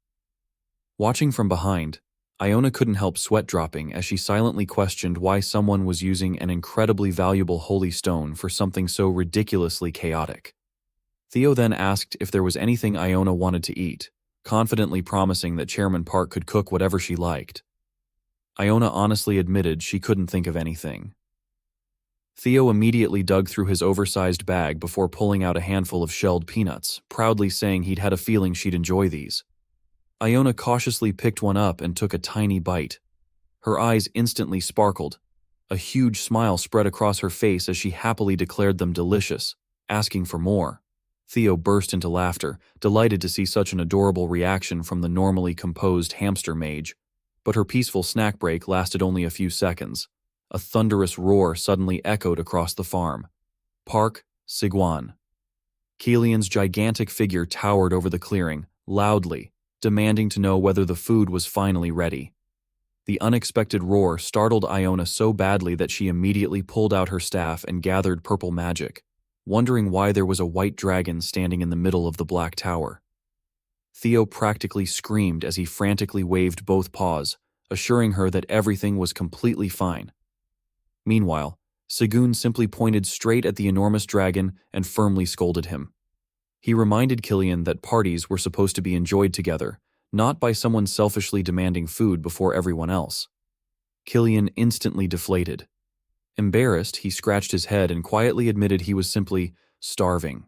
Watching from behind, Iona couldn't help sweat dropping as she silently questioned why someone was using an incredibly valuable holy stone for something so ridiculously chaotic. Theo then asked if there was anything Iona wanted to eat, confidently promising that Chairman Park could cook whatever she liked. Iona honestly admitted she couldn't think of anything. Theo immediately dug through his oversized bag before pulling out a handful of shelled peanuts, proudly saying he'd had a feeling she'd enjoy these. Iona cautiously picked one up and took a tiny bite. Her eyes instantly sparkled. A huge smile spread across her face as she happily declared them delicious, asking for more. Theo burst into laughter, delighted to see such an adorable reaction from the normally composed hamster mage. But her peaceful snack break lasted only a few seconds. A thunderous roar suddenly echoed across the farm. Park, Sigwan. Kilian's gigantic figure towered over the clearing, loudly, demanding to know whether the food was finally ready. The unexpected roar startled Iona so badly that she immediately pulled out her staff and gathered purple magic, wondering why there was a white dragon standing in the middle of the black tower. Theo practically screamed as he frantically waved both paws, assuring her that everything was completely fine. Meanwhile, Segun simply pointed straight at the enormous dragon and firmly scolded him. He reminded Kilian that parties were supposed to be enjoyed together, not by someone selfishly demanding food before everyone else. Kilian instantly deflated. Embarrassed, he scratched his head and quietly admitted he was simply starving.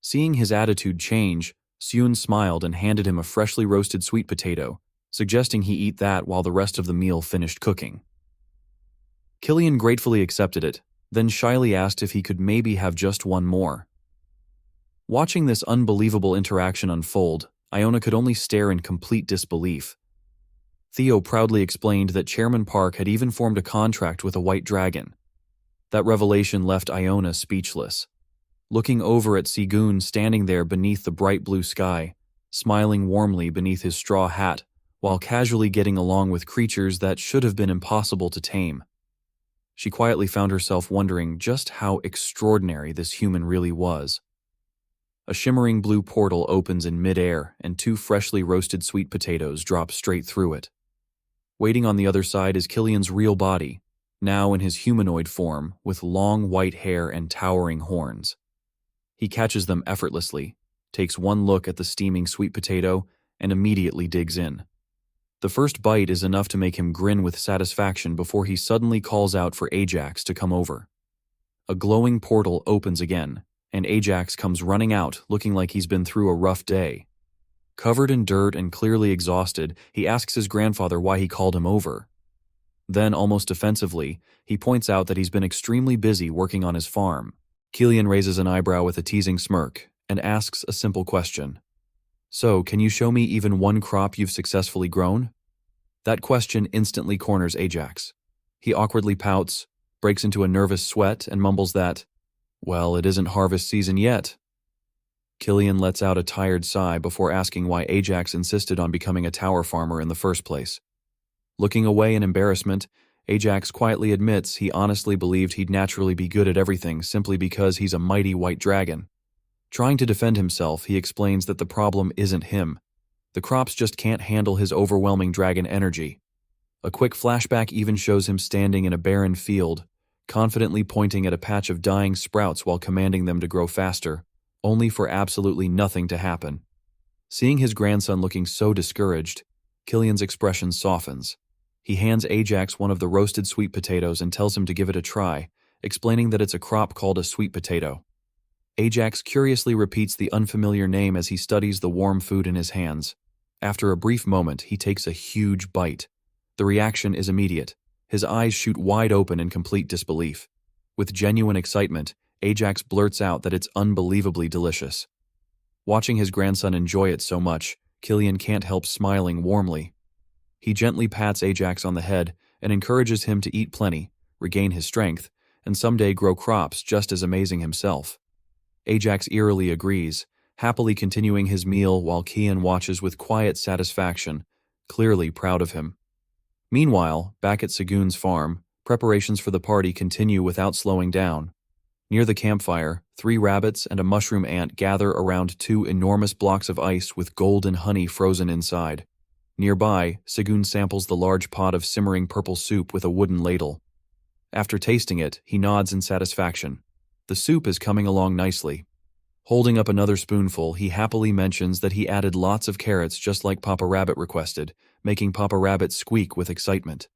Seeing his attitude change, Seun smiled and handed him a freshly roasted sweet potato, suggesting he eat that while the rest of the meal finished cooking. Kilian gratefully accepted it, then shyly asked if he could maybe have just one more. Watching this unbelievable interaction unfold, Iona could only stare in complete disbelief. Theo proudly explained that Chairman Park had even formed a contract with a white dragon. That revelation left Iona speechless. Looking over at Segun standing there beneath the bright blue sky, smiling warmly beneath his straw hat, while casually getting along with creatures that should have been impossible to tame. She quietly found herself wondering just how extraordinary this human really was. A shimmering blue portal opens in mid-air and 2 freshly roasted sweet potatoes drop straight through it. Waiting on the other side is Kilian's real body, now in his humanoid form with long white hair and towering horns. He catches them effortlessly, takes one look at the steaming sweet potato, and immediately digs in. The first bite is enough to make him grin with satisfaction before he suddenly calls out for Ajax to come over. A glowing portal opens again, and Ajax comes running out looking like he's been through a rough day. Covered in dirt and clearly exhausted, he asks his grandfather why he called him over. Then, almost defensively, he points out that he's been extremely busy working on his farm. Kilian raises an eyebrow with a teasing smirk and asks a simple question. "So, can you show me even one crop you've successfully grown?" That question instantly corners Ajax. He awkwardly pouts, breaks into a nervous sweat, and mumbles that, "Well, it isn't harvest season yet." Killian lets out a tired sigh before asking why Ajax insisted on becoming a tower farmer in the first place. Looking away in embarrassment, Ajax quietly admits he honestly believed he'd naturally be good at everything simply because he's a mighty white dragon. Trying to defend himself, he explains that the problem isn't him. The crops just can't handle his overwhelming dragon energy. A quick flashback even shows him standing in a barren field, confidently pointing at a patch of dying sprouts while commanding them to grow faster, only for absolutely nothing to happen. Seeing his grandson looking so discouraged, Killian's expression softens. He hands Ajax one of the roasted sweet potatoes and tells him to give it a try, explaining that it's a crop called a sweet potato. Ajax curiously repeats the unfamiliar name as he studies the warm food in his hands. After a brief moment, he takes a huge bite. The reaction is immediate. His eyes shoot wide open in complete disbelief. With genuine excitement, Ajax blurts out that it's unbelievably delicious. Watching his grandson enjoy it so much, Killian can't help smiling warmly. He gently pats Ajax on the head and encourages him to eat plenty, regain his strength, and someday grow crops just as amazing himself. Ajax eerily agrees, happily continuing his meal while Kian watches with quiet satisfaction, clearly proud of him. Meanwhile, back at Sagun's farm, preparations for the party continue without slowing down. Near the campfire, 3 rabbits and a mushroom ant gather around 2 enormous blocks of ice with golden honey frozen inside. Nearby, Sagun samples the large pot of simmering purple soup with a wooden ladle. After tasting it, he nods in satisfaction. The soup is coming along nicely. Holding up another spoonful, he happily mentions that he added lots of carrots just like Papa Rabbit requested, making Papa Rabbit squeak with excitement.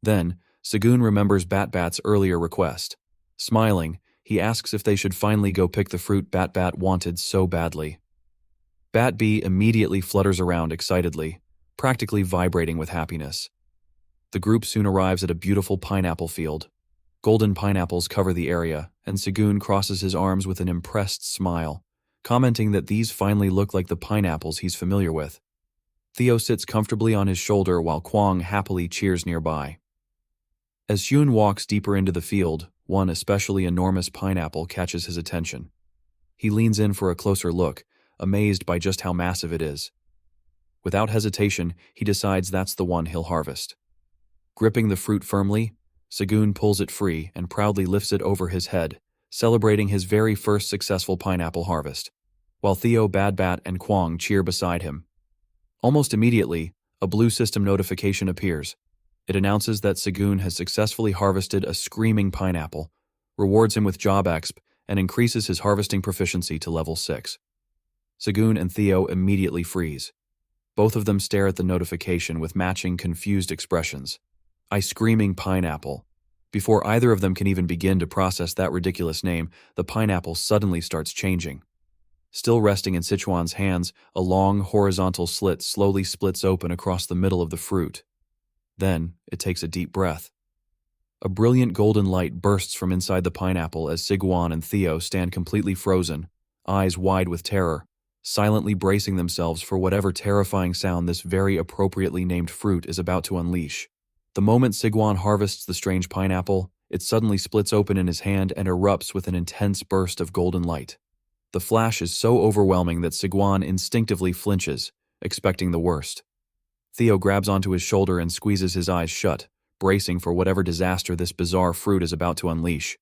Then, Sagun remembers Bat-Bat's earlier request. Smiling, he asks if they should finally go pick the fruit Bat-Bat wanted so badly. Bat-Bee immediately flutters around excitedly, practically vibrating with happiness. The group soon arrives at a beautiful pineapple field. Golden pineapples cover the area, and Sagun crosses his arms with an impressed smile, commenting that these finally look like the pineapples he's familiar with. Theo sits comfortably on his shoulder while Kwang happily cheers nearby. As Hyun walks deeper into the field, one especially enormous pineapple catches his attention. He leans in for a closer look, amazed by just how massive it is. Without hesitation, he decides that's the one he'll harvest. Gripping the fruit firmly, Sagun pulls it free and proudly lifts it over his head, celebrating his very first successful pineapple harvest, while Theo, Bat-Bat, and Kwang cheer beside him. Almost immediately, a blue system notification appears. It announces that Sagun has successfully harvested a screaming pineapple, rewards him with job exp, and increases his harvesting proficiency to level 6. Sagun and Theo immediately freeze. Both of them stare at the notification with matching confused expressions. "I screaming pineapple." Before either of them can even begin to process that ridiculous name, the pineapple suddenly starts changing. Still resting in Sichuan's hands, a long, horizontal slit slowly splits open across the middle of the fruit. Then, it takes a deep breath. A brilliant golden light bursts from inside the pineapple as Sichuan and Theo stand completely frozen, eyes wide with terror, silently bracing themselves for whatever terrifying sound this very appropriately named fruit is about to unleash. The moment Sichuan harvests the strange pineapple, it suddenly splits open in his hand and erupts with an intense burst of golden light. The flash is so overwhelming that Sichuan instinctively flinches, expecting the worst. Theo grabs onto his shoulder and squeezes his eyes shut, bracing for whatever disaster this bizarre fruit is about to unleash.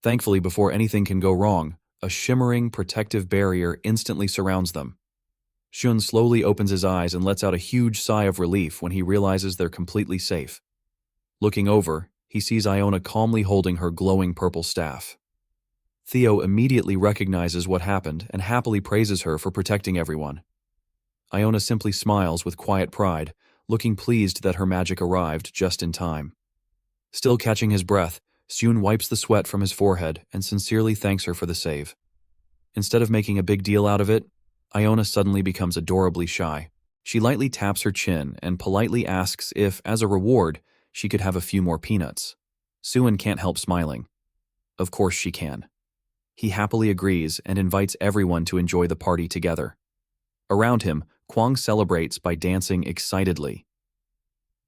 Thankfully, before anything can go wrong, a shimmering, protective barrier instantly surrounds them. Shun slowly opens his eyes and lets out a huge sigh of relief when he realizes they're completely safe. Looking over, he sees Iona calmly holding her glowing purple staff. Theo immediately recognizes what happened and happily praises her for protecting everyone. Iona simply smiles with quiet pride, looking pleased that her magic arrived just in time. Still catching his breath, Shun wipes the sweat from his forehead and sincerely thanks her for the save. Instead of making a big deal out of it, Iona suddenly becomes adorably shy. She lightly taps her chin and politely asks if, as a reward, she could have a few more peanuts. Suin can't help smiling. Of course she can. He happily agrees and invites everyone to enjoy the party together. Around him, Kwang celebrates by dancing excitedly.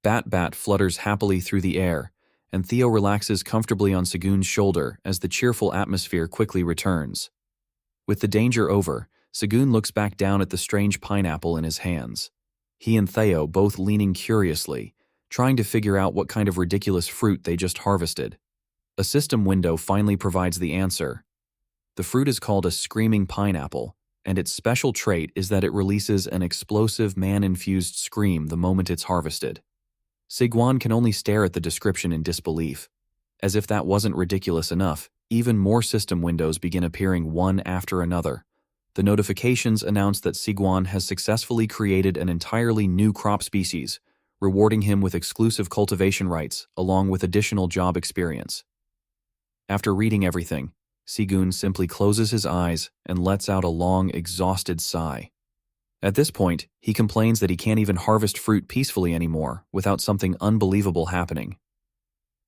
Bat-Bat flutters happily through the air, and Theo relaxes comfortably on Sagun's shoulder as the cheerful atmosphere quickly returns. With the danger over, Segun looks back down at the strange pineapple in his hands. He and Theo both leaning curiously, trying to figure out what kind of ridiculous fruit they just harvested. A system window finally provides the answer. The fruit is called a screaming pineapple, and its special trait is that it releases an explosive man-infused scream the moment it's harvested. Sigwan can only stare at the description in disbelief. As if that wasn't ridiculous enough, even more system windows begin appearing one after another. The notifications announce that Sigwan has successfully created an entirely new crop species, rewarding him with exclusive cultivation rights along with additional job experience. After reading everything, Segun simply closes his eyes and lets out a long, exhausted sigh. At this point, he complains that he can't even harvest fruit peacefully anymore without something unbelievable happening.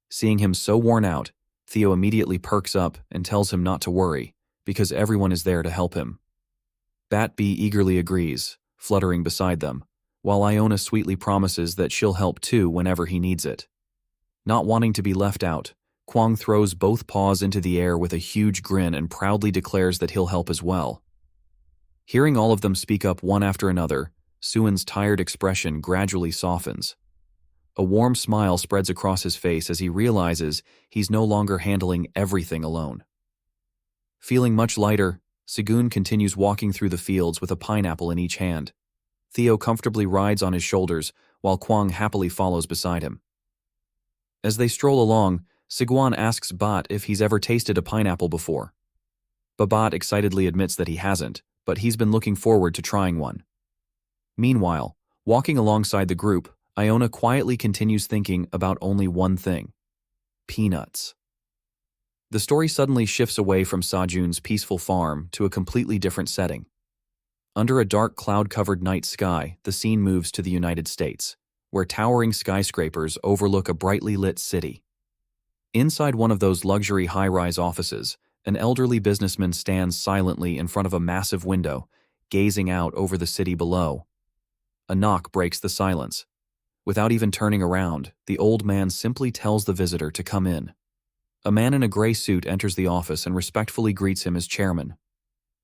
Seeing him so worn out, Theo immediately perks up and tells him not to worry, because everyone is there to help him. Bat Bee eagerly agrees, fluttering beside them, while Iona sweetly promises that she'll help too whenever he needs it. Not wanting to be left out, Kwang throws both paws into the air with a huge grin and proudly declares that he'll help as well. Hearing all of them speak up one after another, Suin's tired expression gradually softens. A warm smile spreads across his face as he realizes he's no longer handling everything alone. Feeling much lighter, Segun continues walking through the fields with a pineapple in each hand. Theo comfortably rides on his shoulders, while Kwang happily follows beside him. As they stroll along, Sigwan asks Bat if he's ever tasted a pineapple before. Babat excitedly admits that he hasn't, but he's been looking forward to trying one. Meanwhile, walking alongside the group, Iona quietly continues thinking about only one thing: peanuts. The story suddenly shifts away from Sajun's peaceful farm to a completely different setting. Under a dark cloud-covered night sky, the scene moves to the United States, where towering skyscrapers overlook a brightly lit city. Inside one of those luxury high-rise offices, an elderly businessman stands silently in front of a massive window, gazing out over the city below. A knock breaks the silence. Without even turning around, the old man simply tells the visitor to come in. A man in a gray suit enters the office and respectfully greets him as chairman.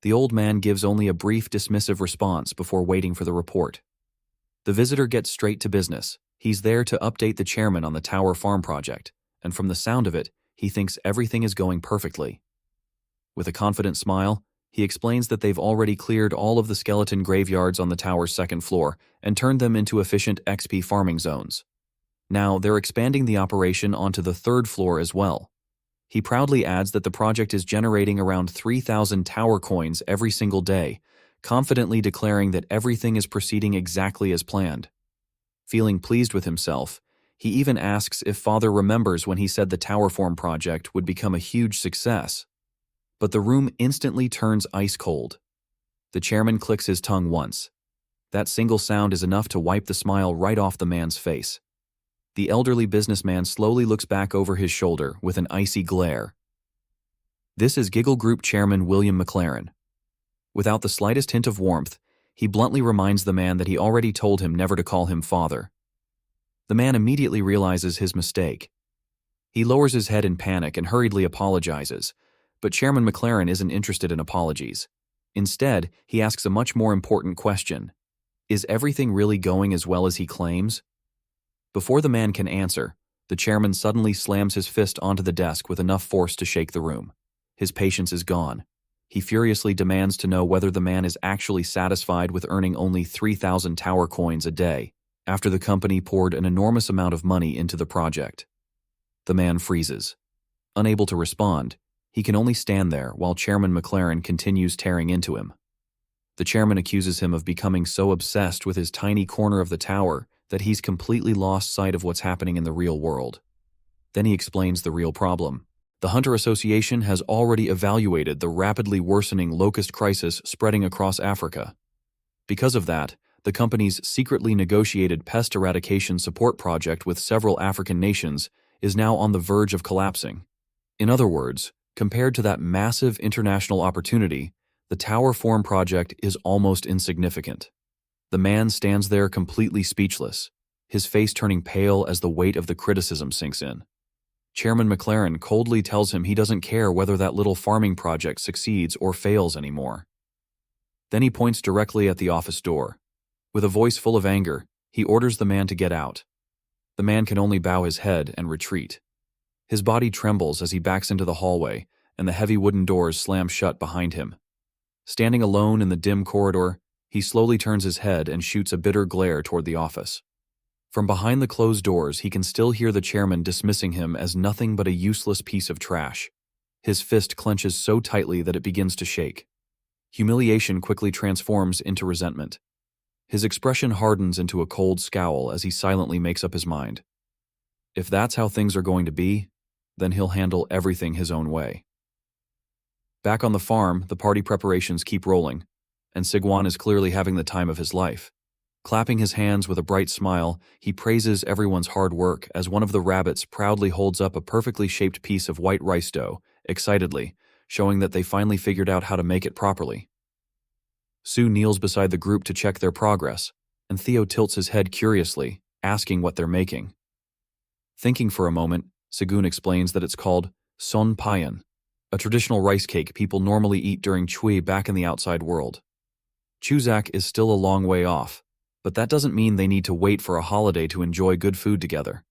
The old man gives only a brief dismissive response before waiting for the report. The visitor gets straight to business. He's there to update the chairman on the Tower Farm project, and from the sound of it, he thinks everything is going perfectly. With a confident smile, he explains that they've already cleared all of the skeleton graveyards on the tower's second floor and turned them into efficient XP farming zones. Now, they're expanding the operation onto the third floor as well. He proudly adds that the project is generating around 3,000 tower coins every single day, confidently declaring that everything is proceeding exactly as planned. Feeling pleased with himself, he even asks if Father remembers when he said the Tower Farm project would become a huge success. But the room instantly turns ice cold. The chairman clicks his tongue once. That single sound is enough to wipe the smile right off the man's face. The elderly businessman slowly looks back over his shoulder with an icy glare. This is Giggle Group Chairman William McLaren. Without the slightest hint of warmth, he bluntly reminds the man that he already told him never to call him father. The man immediately realizes his mistake. He lowers his head in panic and hurriedly apologizes, but Chairman McLaren isn't interested in apologies. Instead, he asks a much more important question. Is everything really going as well as he claims? Before the man can answer, the chairman suddenly slams his fist onto the desk with enough force to shake the room. His patience is gone. He furiously demands to know whether the man is actually satisfied with earning only 3,000 tower coins a day, after the company poured an enormous amount of money into the project. The man freezes. Unable to respond, he can only stand there while Chairman McLaren continues tearing into him. The chairman accuses him of becoming so obsessed with his tiny corner of the tower that he's completely lost sight of what's happening in the real world. Then he explains the real problem. The Hunter Association has already evaluated the rapidly worsening locust crisis spreading across Africa. Because of that, the company's secretly negotiated pest eradication support project with several African nations is now on the verge of collapsing. In other words, compared to that massive international opportunity, the Tower Farm project is almost insignificant. The man stands there completely speechless, his face turning pale as the weight of the criticism sinks in. Chairman McLaren coldly tells him he doesn't care whether that little farming project succeeds or fails anymore. Then he points directly at the office door. With a voice full of anger, he orders the man to get out. The man can only bow his head and retreat. His body trembles as he backs into the hallway, and the heavy wooden doors slam shut behind him. Standing alone in the dim corridor, he slowly turns his head and shoots a bitter glare toward the office. From behind the closed doors, he can still hear the chairman dismissing him as nothing but a useless piece of trash. His fist clenches so tightly that it begins to shake. Humiliation quickly transforms into resentment. His expression hardens into a cold scowl as he silently makes up his mind. If that's how things are going to be, then he'll handle everything his own way. Back on the farm, the party preparations keep rolling, and Sigwan is clearly having the time of his life. Clapping his hands with a bright smile, he praises everyone's hard work as one of the rabbits proudly holds up a perfectly shaped piece of white rice dough, excitedly, showing that they finally figured out how to make it properly. Sue kneels beside the group to check their progress, and Theo tilts his head curiously, asking what they're making. Thinking for a moment, Segun explains that it's called son payan, a traditional rice cake people normally eat during Chui back in the outside world. Chuseok is still a long way off, but that doesn't mean they need to wait for a holiday to enjoy good food together.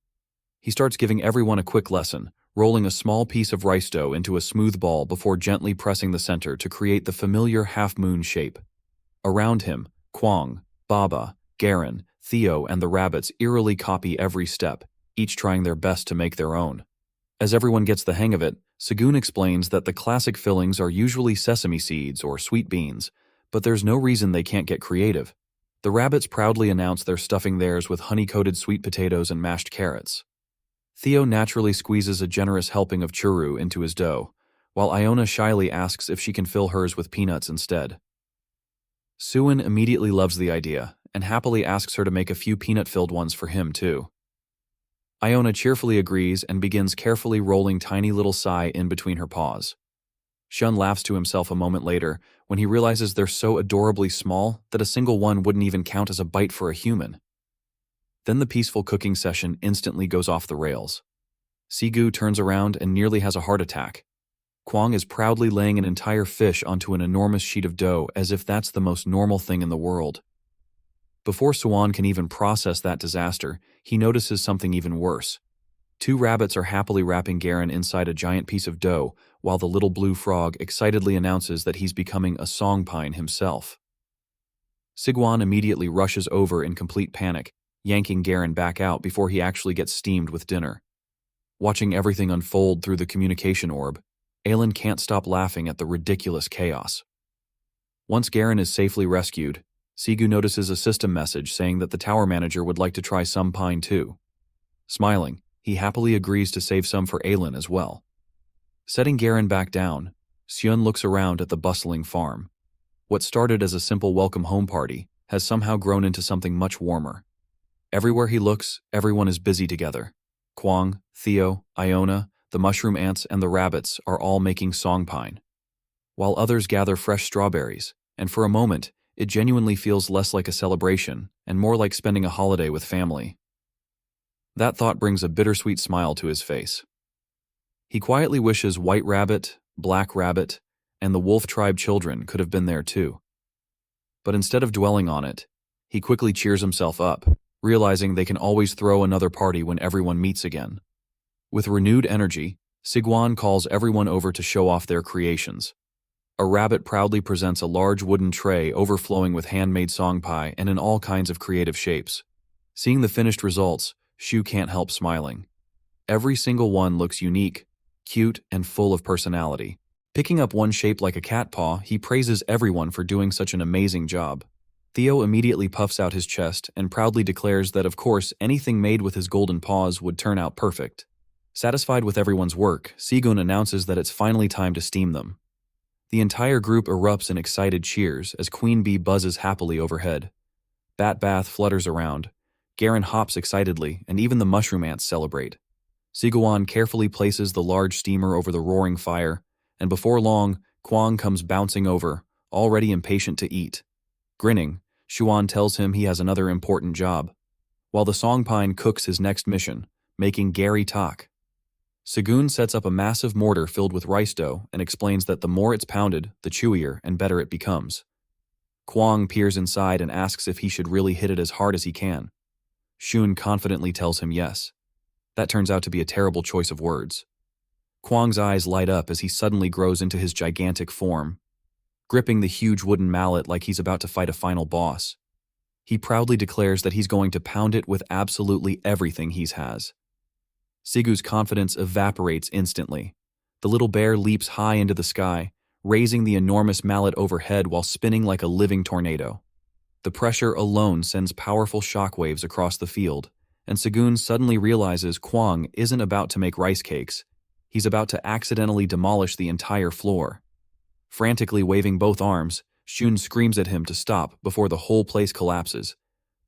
He starts giving everyone a quick lesson, rolling a small piece of rice dough into a smooth ball before gently pressing the center to create the familiar half-moon shape. Around him, Kwang, Baba, Garen, Theo, and the rabbits eerily copy every step, each trying their best to make their own. As everyone gets the hang of it, Segun explains that the classic fillings are usually sesame seeds or sweet beans, but there's no reason they can't get creative. The rabbits proudly announce they're stuffing theirs with honey-coated sweet potatoes and mashed carrots. Theo naturally squeezes a generous helping of churro into his dough, while Iona shyly asks if she can fill hers with peanuts instead. Suin immediately loves the idea, and happily asks her to make a few peanut-filled ones for him too. Iona cheerfully agrees and begins carefully rolling tiny little sai in between her paws. Shun laughs to himself a moment later when he realizes they're so adorably small that a single one wouldn't even count as a bite for a human. Then the peaceful cooking session instantly goes off the rails. Sigu turns around and nearly has a heart attack. Kwang is proudly laying an entire fish onto an enormous sheet of dough as if that's the most normal thing in the world. Before Suan can even process that disaster, he notices something even worse. Two rabbits are happily wrapping Garen inside a giant piece of dough, while the little blue frog excitedly announces that he's becoming a songpine himself. Sigwan immediately rushes over in complete panic, yanking Garen back out before he actually gets steamed with dinner. Watching everything unfold through the communication orb, Aelin can't stop laughing at the ridiculous chaos. Once Garen is safely rescued, Sigu notices a system message saying that the tower manager would like to try some pine too. Smiling, he happily agrees to save some for Aelin as well. Setting Garen back down, Xion looks around at the bustling farm. What started as a simple welcome home party has somehow grown into something much warmer. Everywhere he looks, everyone is busy together. Kwang, Theo, Iona, the mushroom ants, and the rabbits are all making songpine, while others gather fresh strawberries, and for a moment, it genuinely feels less like a celebration and more like spending a holiday with family. That thought brings a bittersweet smile to his face. He quietly wishes White Rabbit, Black Rabbit, and the Wolf Tribe children could have been there too. But instead of dwelling on it, he quickly cheers himself up, realizing they can always throw another party when everyone meets again. With renewed energy, Sigwan calls everyone over to show off their creations. A rabbit proudly presents a large wooden tray overflowing with handmade song pie and in all kinds of creative shapes. Seeing the finished results, Shu can't help smiling. Every single one looks unique, cute, and full of personality. Picking up one shaped like a cat paw, he praises everyone for doing such an amazing job. Theo immediately puffs out his chest and proudly declares that of course anything made with his golden paws would turn out perfect. Satisfied with everyone's work, Sigun announces that it's finally time to steam them. The entire group erupts in excited cheers as Queen Bee buzzes happily overhead. Bat Bath flutters around. Garen hops excitedly, and even the mushroom ants celebrate. Siguan carefully places the large steamer over the roaring fire, and before long, Kwang comes bouncing over, already impatient to eat. Grinning, Shuan tells him he has another important job, while the Songpine cooks his next mission, making Gary talk. Segun sets up a massive mortar filled with rice dough and explains that the more it's pounded, the chewier and better it becomes. Kwang peers inside and asks if he should really hit it as hard as he can. Shun confidently tells him yes. That turns out to be a terrible choice of words. Kwang's eyes light up as he suddenly grows into his gigantic form, gripping the huge wooden mallet like he's about to fight a final boss. He proudly declares that he's going to pound it with absolutely everything he has. Sigu's confidence evaporates instantly. The little bear leaps high into the sky, raising the enormous mallet overhead while spinning like a living tornado. The pressure alone sends powerful shockwaves across the field, and Sigun suddenly realizes Kwang isn't about to make rice cakes. He's about to accidentally demolish the entire floor. Frantically waving both arms, Shun screams at him to stop before the whole place collapses.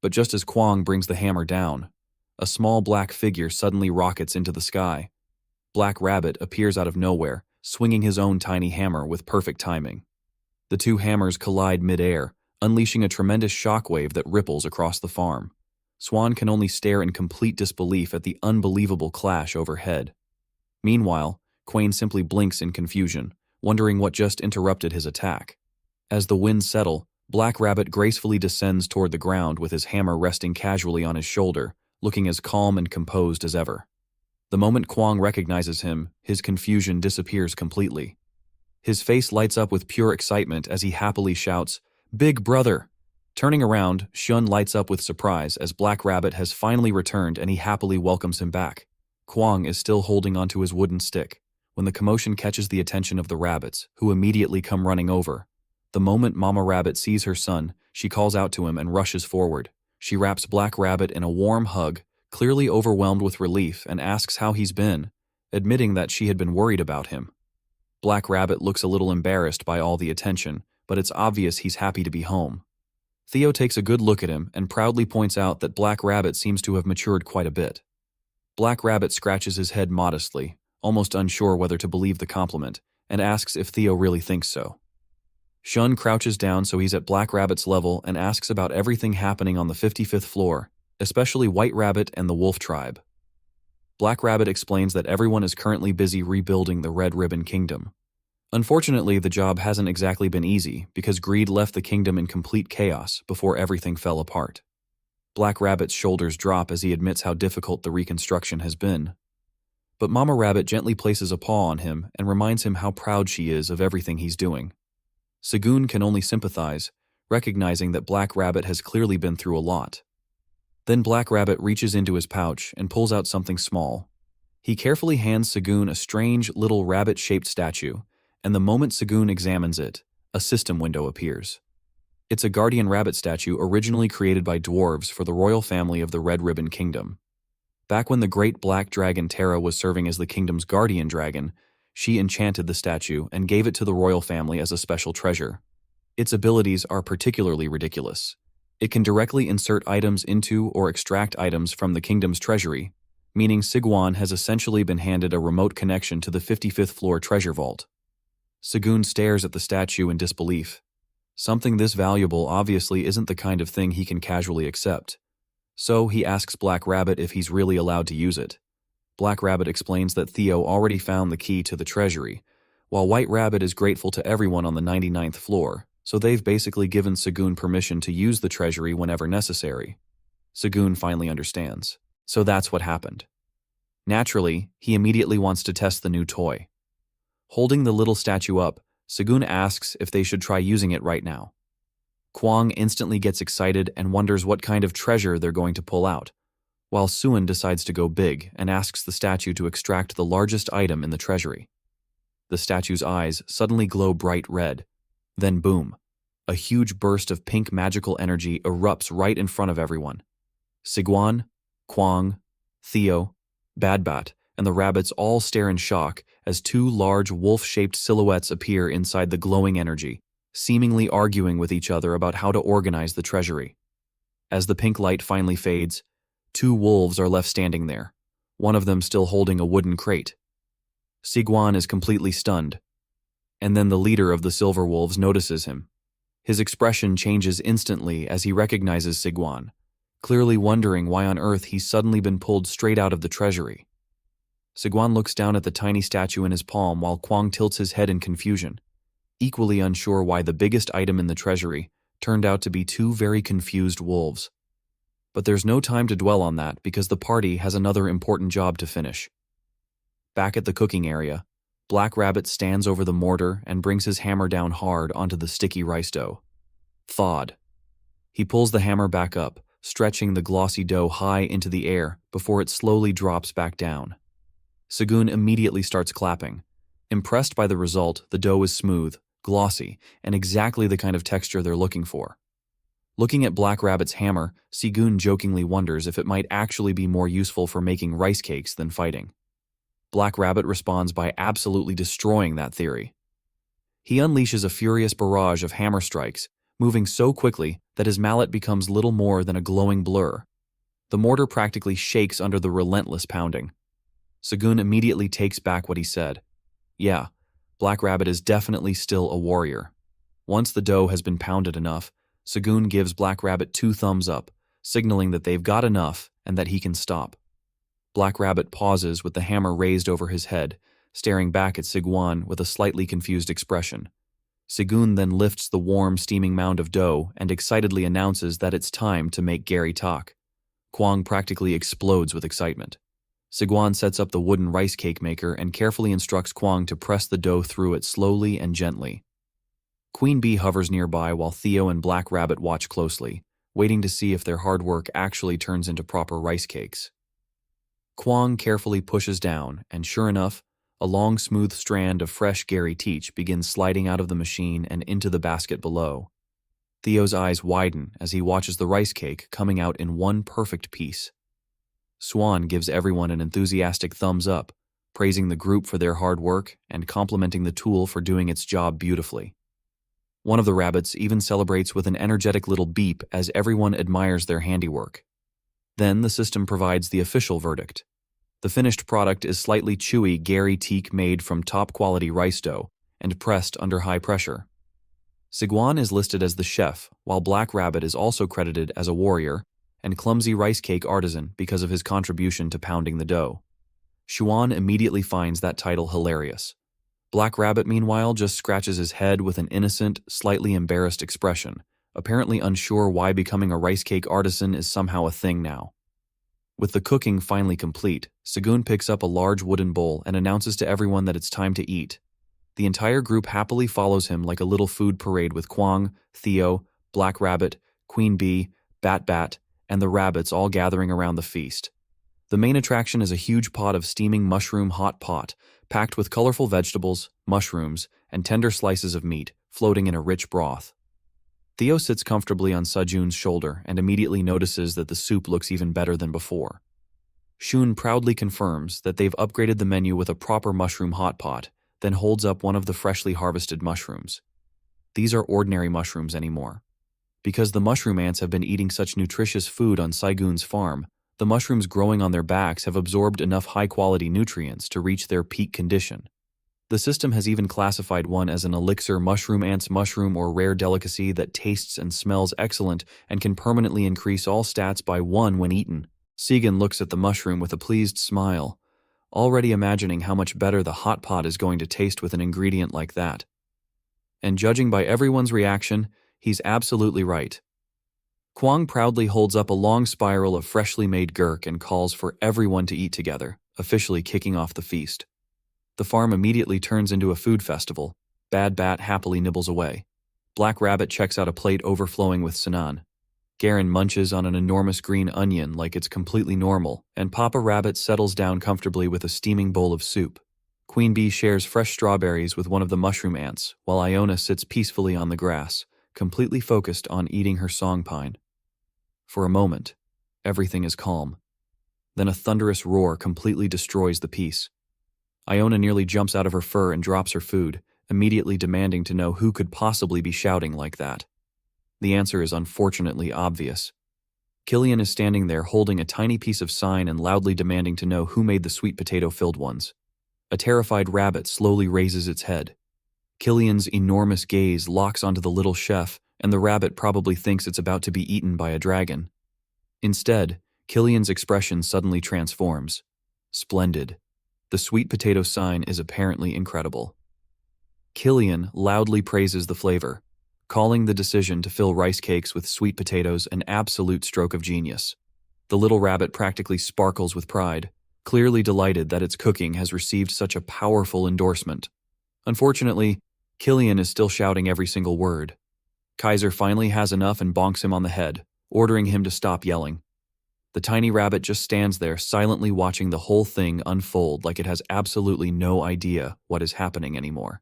But just as Kwang brings the hammer down, a small black figure suddenly rockets into the sky. Black Rabbit appears out of nowhere, swinging his own tiny hammer with perfect timing. The two hammers collide mid-air, unleashing a tremendous shockwave that ripples across the farm. Swan can only stare in complete disbelief at the unbelievable clash overhead. Meanwhile, Quain simply blinks in confusion, wondering what just interrupted his attack. As the winds settle, Black Rabbit gracefully descends toward the ground with his hammer resting casually on his shoulder, looking as calm and composed as ever. The moment Kwang recognizes him, his confusion disappears completely. His face lights up with pure excitement as he happily shouts, "Big brother!" Turning around, Shun lights up with surprise as Black Rabbit has finally returned and he happily welcomes him back. Kwang is still holding onto his wooden stick when the commotion catches the attention of the rabbits, who immediately come running over. The moment Mama Rabbit sees her son, she calls out to him and rushes forward. She wraps Black Rabbit in a warm hug, clearly overwhelmed with relief, and asks how he's been, admitting that she had been worried about him. Black Rabbit looks a little embarrassed by all the attention, but it's obvious he's happy to be home. Theo takes a good look at him and proudly points out that Black Rabbit seems to have matured quite a bit. Black Rabbit scratches his head modestly, almost unsure whether to believe the compliment, and asks if Theo really thinks so. Shun crouches down so he's at Black Rabbit's level and asks about everything happening on the 55th floor, especially White Rabbit and the Wolf Tribe. Black Rabbit explains that everyone is currently busy rebuilding the Red Ribbon Kingdom. Unfortunately, the job hasn't exactly been easy because greed left the kingdom in complete chaos before everything fell apart. Black Rabbit's shoulders drop as he admits how difficult the reconstruction has been. But Mama Rabbit gently places a paw on him and reminds him how proud she is of everything he's doing. Sigun can only sympathize, recognizing that Black Rabbit has clearly been through a lot. Then Black Rabbit reaches into his pouch and pulls out something small. He carefully hands Sigun a strange little rabbit-shaped statue, and the moment Sigun examines it, a system window appears. It's a guardian rabbit statue originally created by dwarves for the royal family of the Red Ribbon Kingdom. Back when the great black dragon Terra was serving as the kingdom's guardian dragon, she enchanted the statue and gave it to the royal family as a special treasure. Its abilities are particularly ridiculous. It can directly insert items into or extract items from the kingdom's treasury, meaning Sigwan has essentially been handed a remote connection to the 55th floor treasure vault. Sigun stares at the statue in disbelief. Something this valuable obviously isn't the kind of thing he can casually accept. So he asks Black Rabbit if he's really allowed to use it. Black Rabbit explains that Theo already found the key to the treasury, while White Rabbit is grateful to everyone on the 99th floor, so they've basically given Sigun permission to use the treasury whenever necessary. Sigun finally understands. So that's what happened. Naturally, he immediately wants to test the new toy. Holding the little statue up, Sigun asks if they should try using it right now. Kwang instantly gets excited and wonders what kind of treasure they're going to pull out, while Suan decides to go big and asks the statue to extract the largest item in the treasury. The statue's eyes suddenly glow bright red. Then boom, a huge burst of pink magical energy erupts right in front of everyone. Sigwan, Kwang, Theo, Badbat, and the rabbits all stare in shock as two large wolf-shaped silhouettes appear inside the glowing energy, seemingly arguing with each other about how to organize the treasury. As the pink light finally fades, two wolves are left standing there, one of them still holding a wooden crate. Sigwan is completely stunned, and then the leader of the silver wolves notices him. His expression changes instantly as he recognizes Sigwan, clearly wondering why on earth he's suddenly been pulled straight out of the treasury. Sigwan looks down at the tiny statue in his palm while Kwang tilts his head in confusion, equally unsure why the biggest item in the treasury, turned out to be two very confused wolves. But there's no time to dwell on that because the party has another important job to finish. Back at the cooking area, Black Rabbit stands over the mortar and brings his hammer down hard onto the sticky rice dough. Thawed. He pulls the hammer back up, stretching the glossy dough high into the air before it slowly drops back down. Segun immediately starts clapping. Impressed by the result, the dough is smooth, glossy, and exactly the kind of texture they're looking for. Looking at Black Rabbit's hammer, Segun jokingly wonders if it might actually be more useful for making rice cakes than fighting. Black Rabbit responds by absolutely destroying that theory. He unleashes a furious barrage of hammer strikes, moving so quickly that his mallet becomes little more than a glowing blur. The mortar practically shakes under the relentless pounding. Segun immediately takes back what he said. Yeah, Black Rabbit is definitely still a warrior. Once the dough has been pounded enough, Segun gives Black Rabbit 2 thumbs up, signaling that they've got enough and that he can stop. Black Rabbit pauses with the hammer raised over his head, staring back at Segun with a slightly confused expression. Segun then lifts the warm, steaming mound of dough and excitedly announces that it's time to make Gary talk. Kwang practically explodes with excitement. Segun sets up the wooden rice cake maker and carefully instructs Kwang to press the dough through it slowly and gently. Queen Bee hovers nearby while Theo and Black Rabbit watch closely, waiting to see if their hard work actually turns into proper rice cakes. Kwang carefully pushes down, and sure enough, a long, smooth strand of fresh Gary teach begins sliding out of the machine and into the basket below. Theo's eyes widen as he watches the rice cake coming out in one perfect piece. Swan gives everyone an enthusiastic thumbs up, praising the group for their hard work and complimenting the tool for doing its job beautifully. One of the rabbits even celebrates with an energetic little beep as everyone admires their handiwork. Then the system provides the official verdict. The finished product is slightly chewy Gary teak made from top-quality rice dough and pressed under high pressure. Segun is listed as the chef, while Black Rabbit is also credited as a warrior and clumsy rice cake artisan because of his contribution to pounding the dough. Xuan immediately finds that title hilarious. Black Rabbit, meanwhile, just scratches his head with an innocent, slightly embarrassed expression, apparently unsure why becoming a rice cake artisan is somehow a thing now. With the cooking finally complete, Segun picks up a large wooden bowl and announces to everyone that it's time to eat. The entire group happily follows him like a little food parade with Kwang, Theo, Black Rabbit, Queen Bee, Bat, and the rabbits all gathering around the feast. The main attraction is a huge pot of steaming mushroom hot pot, packed with colorful vegetables, mushrooms, and tender slices of meat, floating in a rich broth. Theo sits comfortably on Sejun's shoulder and immediately notices that the soup looks even better than before. Shun proudly confirms that they've upgraded the menu with a proper mushroom hot pot, then holds up one of the freshly harvested mushrooms. These are ordinary mushrooms anymore. Because the mushroom ants have been eating such nutritious food on Saigun's farm, the mushrooms growing on their backs have absorbed enough high-quality nutrients to reach their peak condition. The system has even classified one as an elixir mushroom ant's mushroom or rare delicacy that tastes and smells excellent and can permanently increase all stats by 1 when eaten. Segan looks at the mushroom with a pleased smile, already imagining how much better the hot pot is going to taste with an ingredient like that. And judging by everyone's reaction, he's absolutely right. Kwang proudly holds up a long spiral of freshly made gurk and calls for everyone to eat together, officially kicking off the feast. The farm immediately turns into a food festival. Bad Bat happily nibbles away. Black Rabbit checks out a plate overflowing with Sinan. Garen munches on an enormous green onion like it's completely normal, and Papa Rabbit settles down comfortably with a steaming bowl of soup. Queen Bee shares fresh strawberries with one of the mushroom ants, while Iona sits peacefully on the grass, completely focused on eating her song pine. For a moment, everything is calm. Then a thunderous roar completely destroys the peace. Iona nearly jumps out of her fur and drops her food, immediately demanding to know who could possibly be shouting like that. The answer is unfortunately obvious. Killian is standing there holding a tiny piece of sign and loudly demanding to know who made the sweet potato-filled ones. A terrified rabbit slowly raises its head. Killian's enormous gaze locks onto the little chef, and the rabbit probably thinks it's about to be eaten by a dragon. Instead, Killian's expression suddenly transforms. Splendid. The sweet potato sign is apparently incredible. Killian loudly praises the flavor, calling the decision to fill rice cakes with sweet potatoes an absolute stroke of genius. The little rabbit practically sparkles with pride, clearly delighted that its cooking has received such a powerful endorsement. Unfortunately, Killian is still shouting every single word. Kaiser finally has enough and bonks him on the head, ordering him to stop yelling. The tiny rabbit just stands there silently watching the whole thing unfold like it has absolutely no idea what is happening anymore.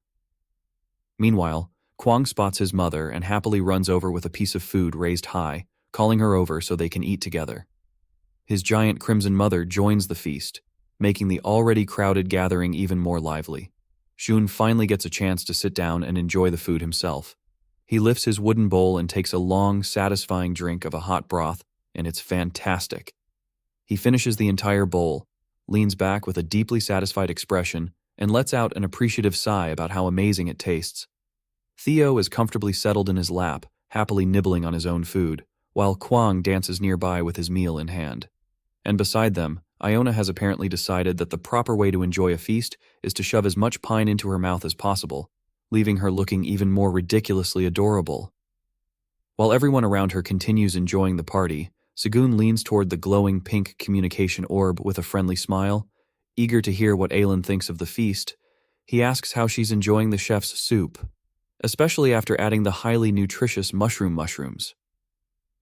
Meanwhile, Kwang spots his mother and happily runs over with a piece of food raised high, calling her over so they can eat together. His giant crimson mother joins the feast, making the already crowded gathering even more lively. Shun finally gets a chance to sit down and enjoy the food himself. He lifts his wooden bowl and takes a long, satisfying drink of a hot broth, and it's fantastic. He finishes the entire bowl, leans back with a deeply satisfied expression, and lets out an appreciative sigh about how amazing it tastes. Theo is comfortably settled in his lap, happily nibbling on his own food, while Kwang dances nearby with his meal in hand. And beside them, Iona has apparently decided that the proper way to enjoy a feast is to shove as much pine into her mouth as possible, leaving her looking even more ridiculously adorable. While everyone around her continues enjoying the party, Segun leans toward the glowing pink communication orb with a friendly smile. Eager to hear what Aelin thinks of the feast, he asks how she's enjoying the chef's soup, especially after adding the highly nutritious mushrooms.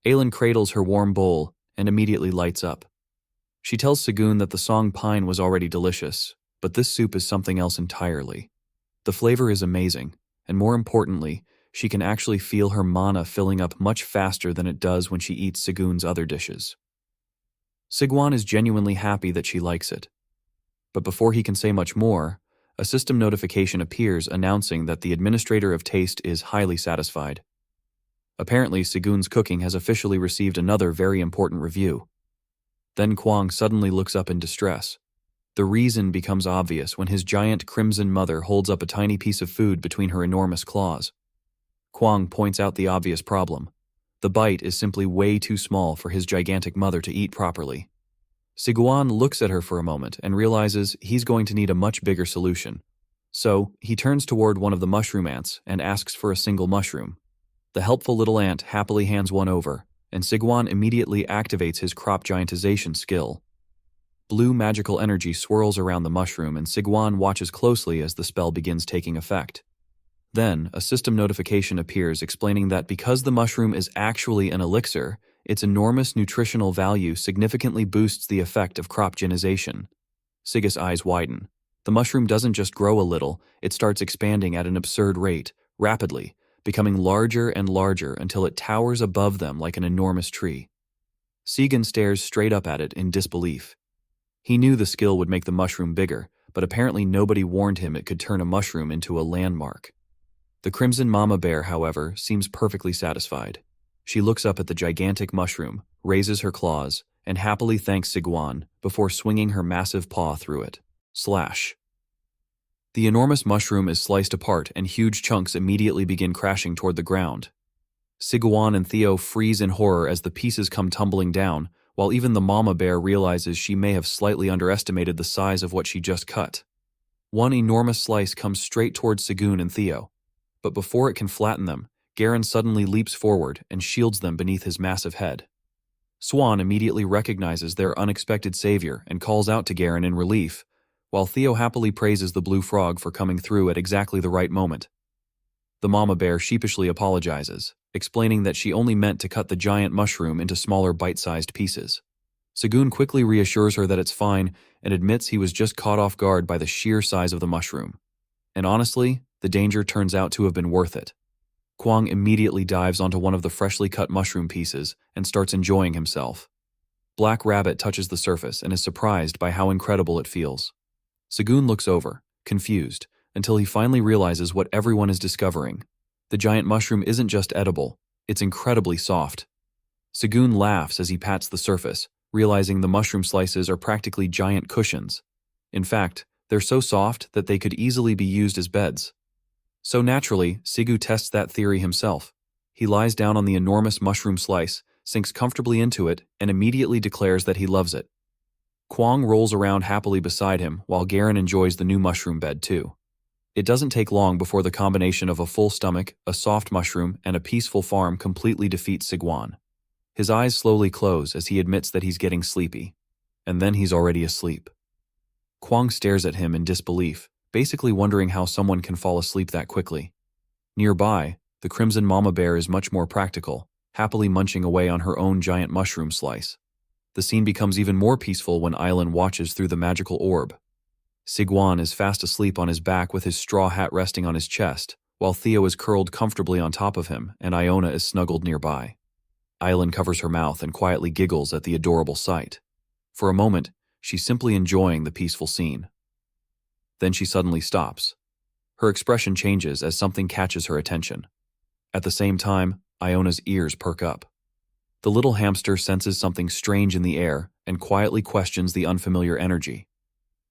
Aelin cradles her warm bowl and immediately lights up. She tells Segun that the song pine was already delicious, but this soup is something else entirely. The flavor is amazing, and more importantly, she can actually feel her mana filling up much faster than it does when she eats Segun's other dishes. Sigwan is genuinely happy that she likes it. But before he can say much more, a system notification appears announcing that the administrator of taste is highly satisfied. Apparently, Segun's cooking has officially received another very important review. Then Kwang suddenly looks up in distress. The reason becomes obvious when his giant crimson mother holds up a tiny piece of food between her enormous claws. Kwang points out the obvious problem. The bite is simply way too small for his gigantic mother to eat properly. Siguan looks at her for a moment and realizes he's going to need a much bigger solution. So, he turns toward one of the mushroom ants and asks for a single mushroom. The helpful little ant happily hands one over, and Siguan immediately activates his crop giantization skill. Blue magical energy swirls around the mushroom and Siguan watches closely as the spell begins taking effect. Then, a system notification appears explaining that because the mushroom is actually an elixir, its enormous nutritional value significantly boosts the effect of crop genization. Sigur's eyes widen. The mushroom doesn't just grow a little, it starts expanding at an absurd rate, rapidly, becoming larger and larger until it towers above them like an enormous tree. Segan stares straight up at it in disbelief. He knew the skill would make the mushroom bigger, but apparently nobody warned him it could turn a mushroom into a landmark. The crimson mama bear, however, seems perfectly satisfied. She looks up at the gigantic mushroom, raises her claws, and happily thanks Siguan before swinging her massive paw through it. Slash. The enormous mushroom is sliced apart and huge chunks immediately begin crashing toward the ground. Siguan and Theo freeze in horror as the pieces come tumbling down, while even the mama bear realizes she may have slightly underestimated the size of what she just cut. One enormous slice comes straight towards Segun and Theo, but before it can flatten them, Garen suddenly leaps forward and shields them beneath his massive head. Swan immediately recognizes their unexpected savior and calls out to Garen in relief, while Theo happily praises the blue frog for coming through at exactly the right moment. The mama bear sheepishly apologizes, explaining that she only meant to cut the giant mushroom into smaller bite-sized pieces. Segun quickly reassures her that it's fine and admits he was just caught off guard by the sheer size of the mushroom. And honestly, the danger turns out to have been worth it. Kwang immediately dives onto one of the freshly cut mushroom pieces and starts enjoying himself. Black Rabbit touches the surface and is surprised by how incredible it feels. Segun looks over, confused, until he finally realizes what everyone is discovering. The giant mushroom isn't just edible, it's incredibly soft. Segun laughs as he pats the surface, realizing the mushroom slices are practically giant cushions. In fact, they're so soft that they could easily be used as beds. So naturally, Sigu tests that theory himself. He lies down on the enormous mushroom slice, sinks comfortably into it, and immediately declares that he loves it. Kwang rolls around happily beside him while Garen enjoys the new mushroom bed too. It doesn't take long before the combination of a full stomach, a soft mushroom, and a peaceful farm completely defeats Sigwan. His eyes slowly close as he admits that he's getting sleepy. And then he's already asleep. Kwang stares at him in disbelief, basically wondering how someone can fall asleep that quickly. Nearby, the crimson mama bear is much more practical, happily munching away on her own giant mushroom slice. The scene becomes even more peaceful when Island watches through the magical orb. Sigwan is fast asleep on his back with his straw hat resting on his chest, while Theo is curled comfortably on top of him and Iona is snuggled nearby. Island covers her mouth and quietly giggles at the adorable sight. For a moment, she's simply enjoying the peaceful scene. Then she suddenly stops. Her expression changes as something catches her attention. At the same time, Iona's ears perk up. The little hamster senses something strange in the air and quietly questions the unfamiliar energy.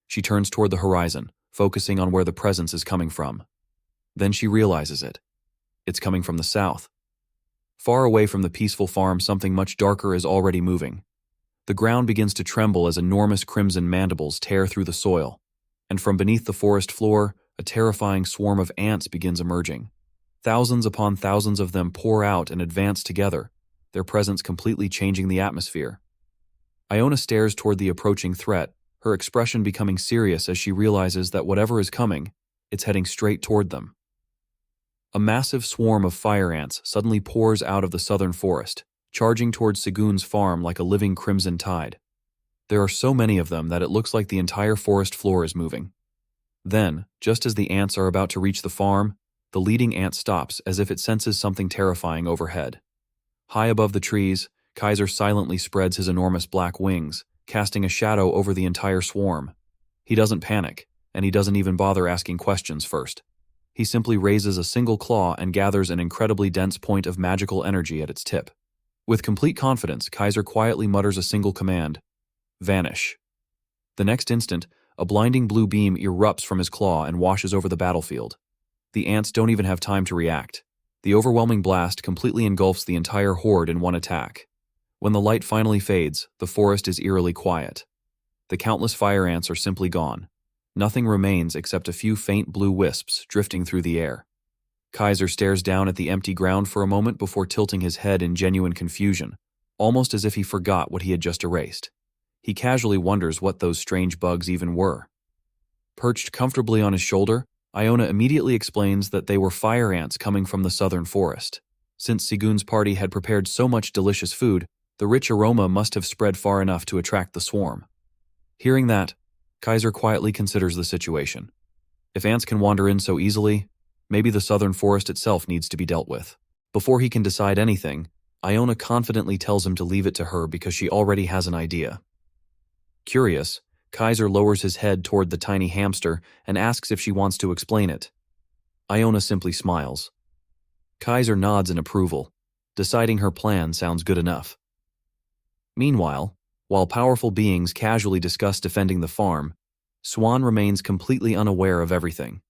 She turns toward the horizon, focusing on where the presence is coming from. Then she realizes it. It's coming from the south. Far away from the peaceful farm, something much darker is already moving. The ground begins to tremble as enormous crimson mandibles tear through the soil, and from beneath the forest floor, a terrifying swarm of ants begins emerging. Thousands upon thousands of them pour out and advance together, their presence completely changing the atmosphere. Iona stares toward the approaching threat, her expression becoming serious as she realizes that whatever is coming, it's heading straight toward them. A massive swarm of fire ants suddenly pours out of the southern forest, charging towards Segun's farm like a living crimson tide. There are so many of them that it looks like the entire forest floor is moving. Then, just as the ants are about to reach the farm, the leading ant stops as if it senses something terrifying overhead. High above the trees, Kaiser silently spreads his enormous black wings, casting a shadow over the entire swarm. He doesn't panic, and he doesn't even bother asking questions first. He simply raises a single claw and gathers an incredibly dense point of magical energy at its tip. With complete confidence, Kaiser quietly mutters a single command: "Vanish." The next instant, a blinding blue beam erupts from his claw and washes over the battlefield. The ants don't even have time to react. The overwhelming blast completely engulfs the entire horde in one attack. When the light finally fades, the forest is eerily quiet. The countless fire ants are simply gone. Nothing remains except a few faint blue wisps drifting through the air. Kaiser stares down at the empty ground for a moment before tilting his head in genuine confusion, almost as if he forgot what he had just erased. He casually wonders what those strange bugs even were. Perched comfortably on his shoulder, Iona immediately explains that they were fire ants coming from the southern forest. Since Segun's party had prepared so much delicious food, the rich aroma must have spread far enough to attract the swarm. Hearing that, Kaiser quietly considers the situation. If ants can wander in so easily, maybe the southern forest itself needs to be dealt with. Before he can decide anything, Iona confidently tells him to leave it to her because she already has an idea. Curious, Kaiser lowers his head toward the tiny hamster and asks if she wants to explain it. Iona simply smiles. Kaiser nods in approval, deciding her plan sounds good enough. Meanwhile, while powerful beings casually discuss defending the farm, Swan remains completely unaware of everything.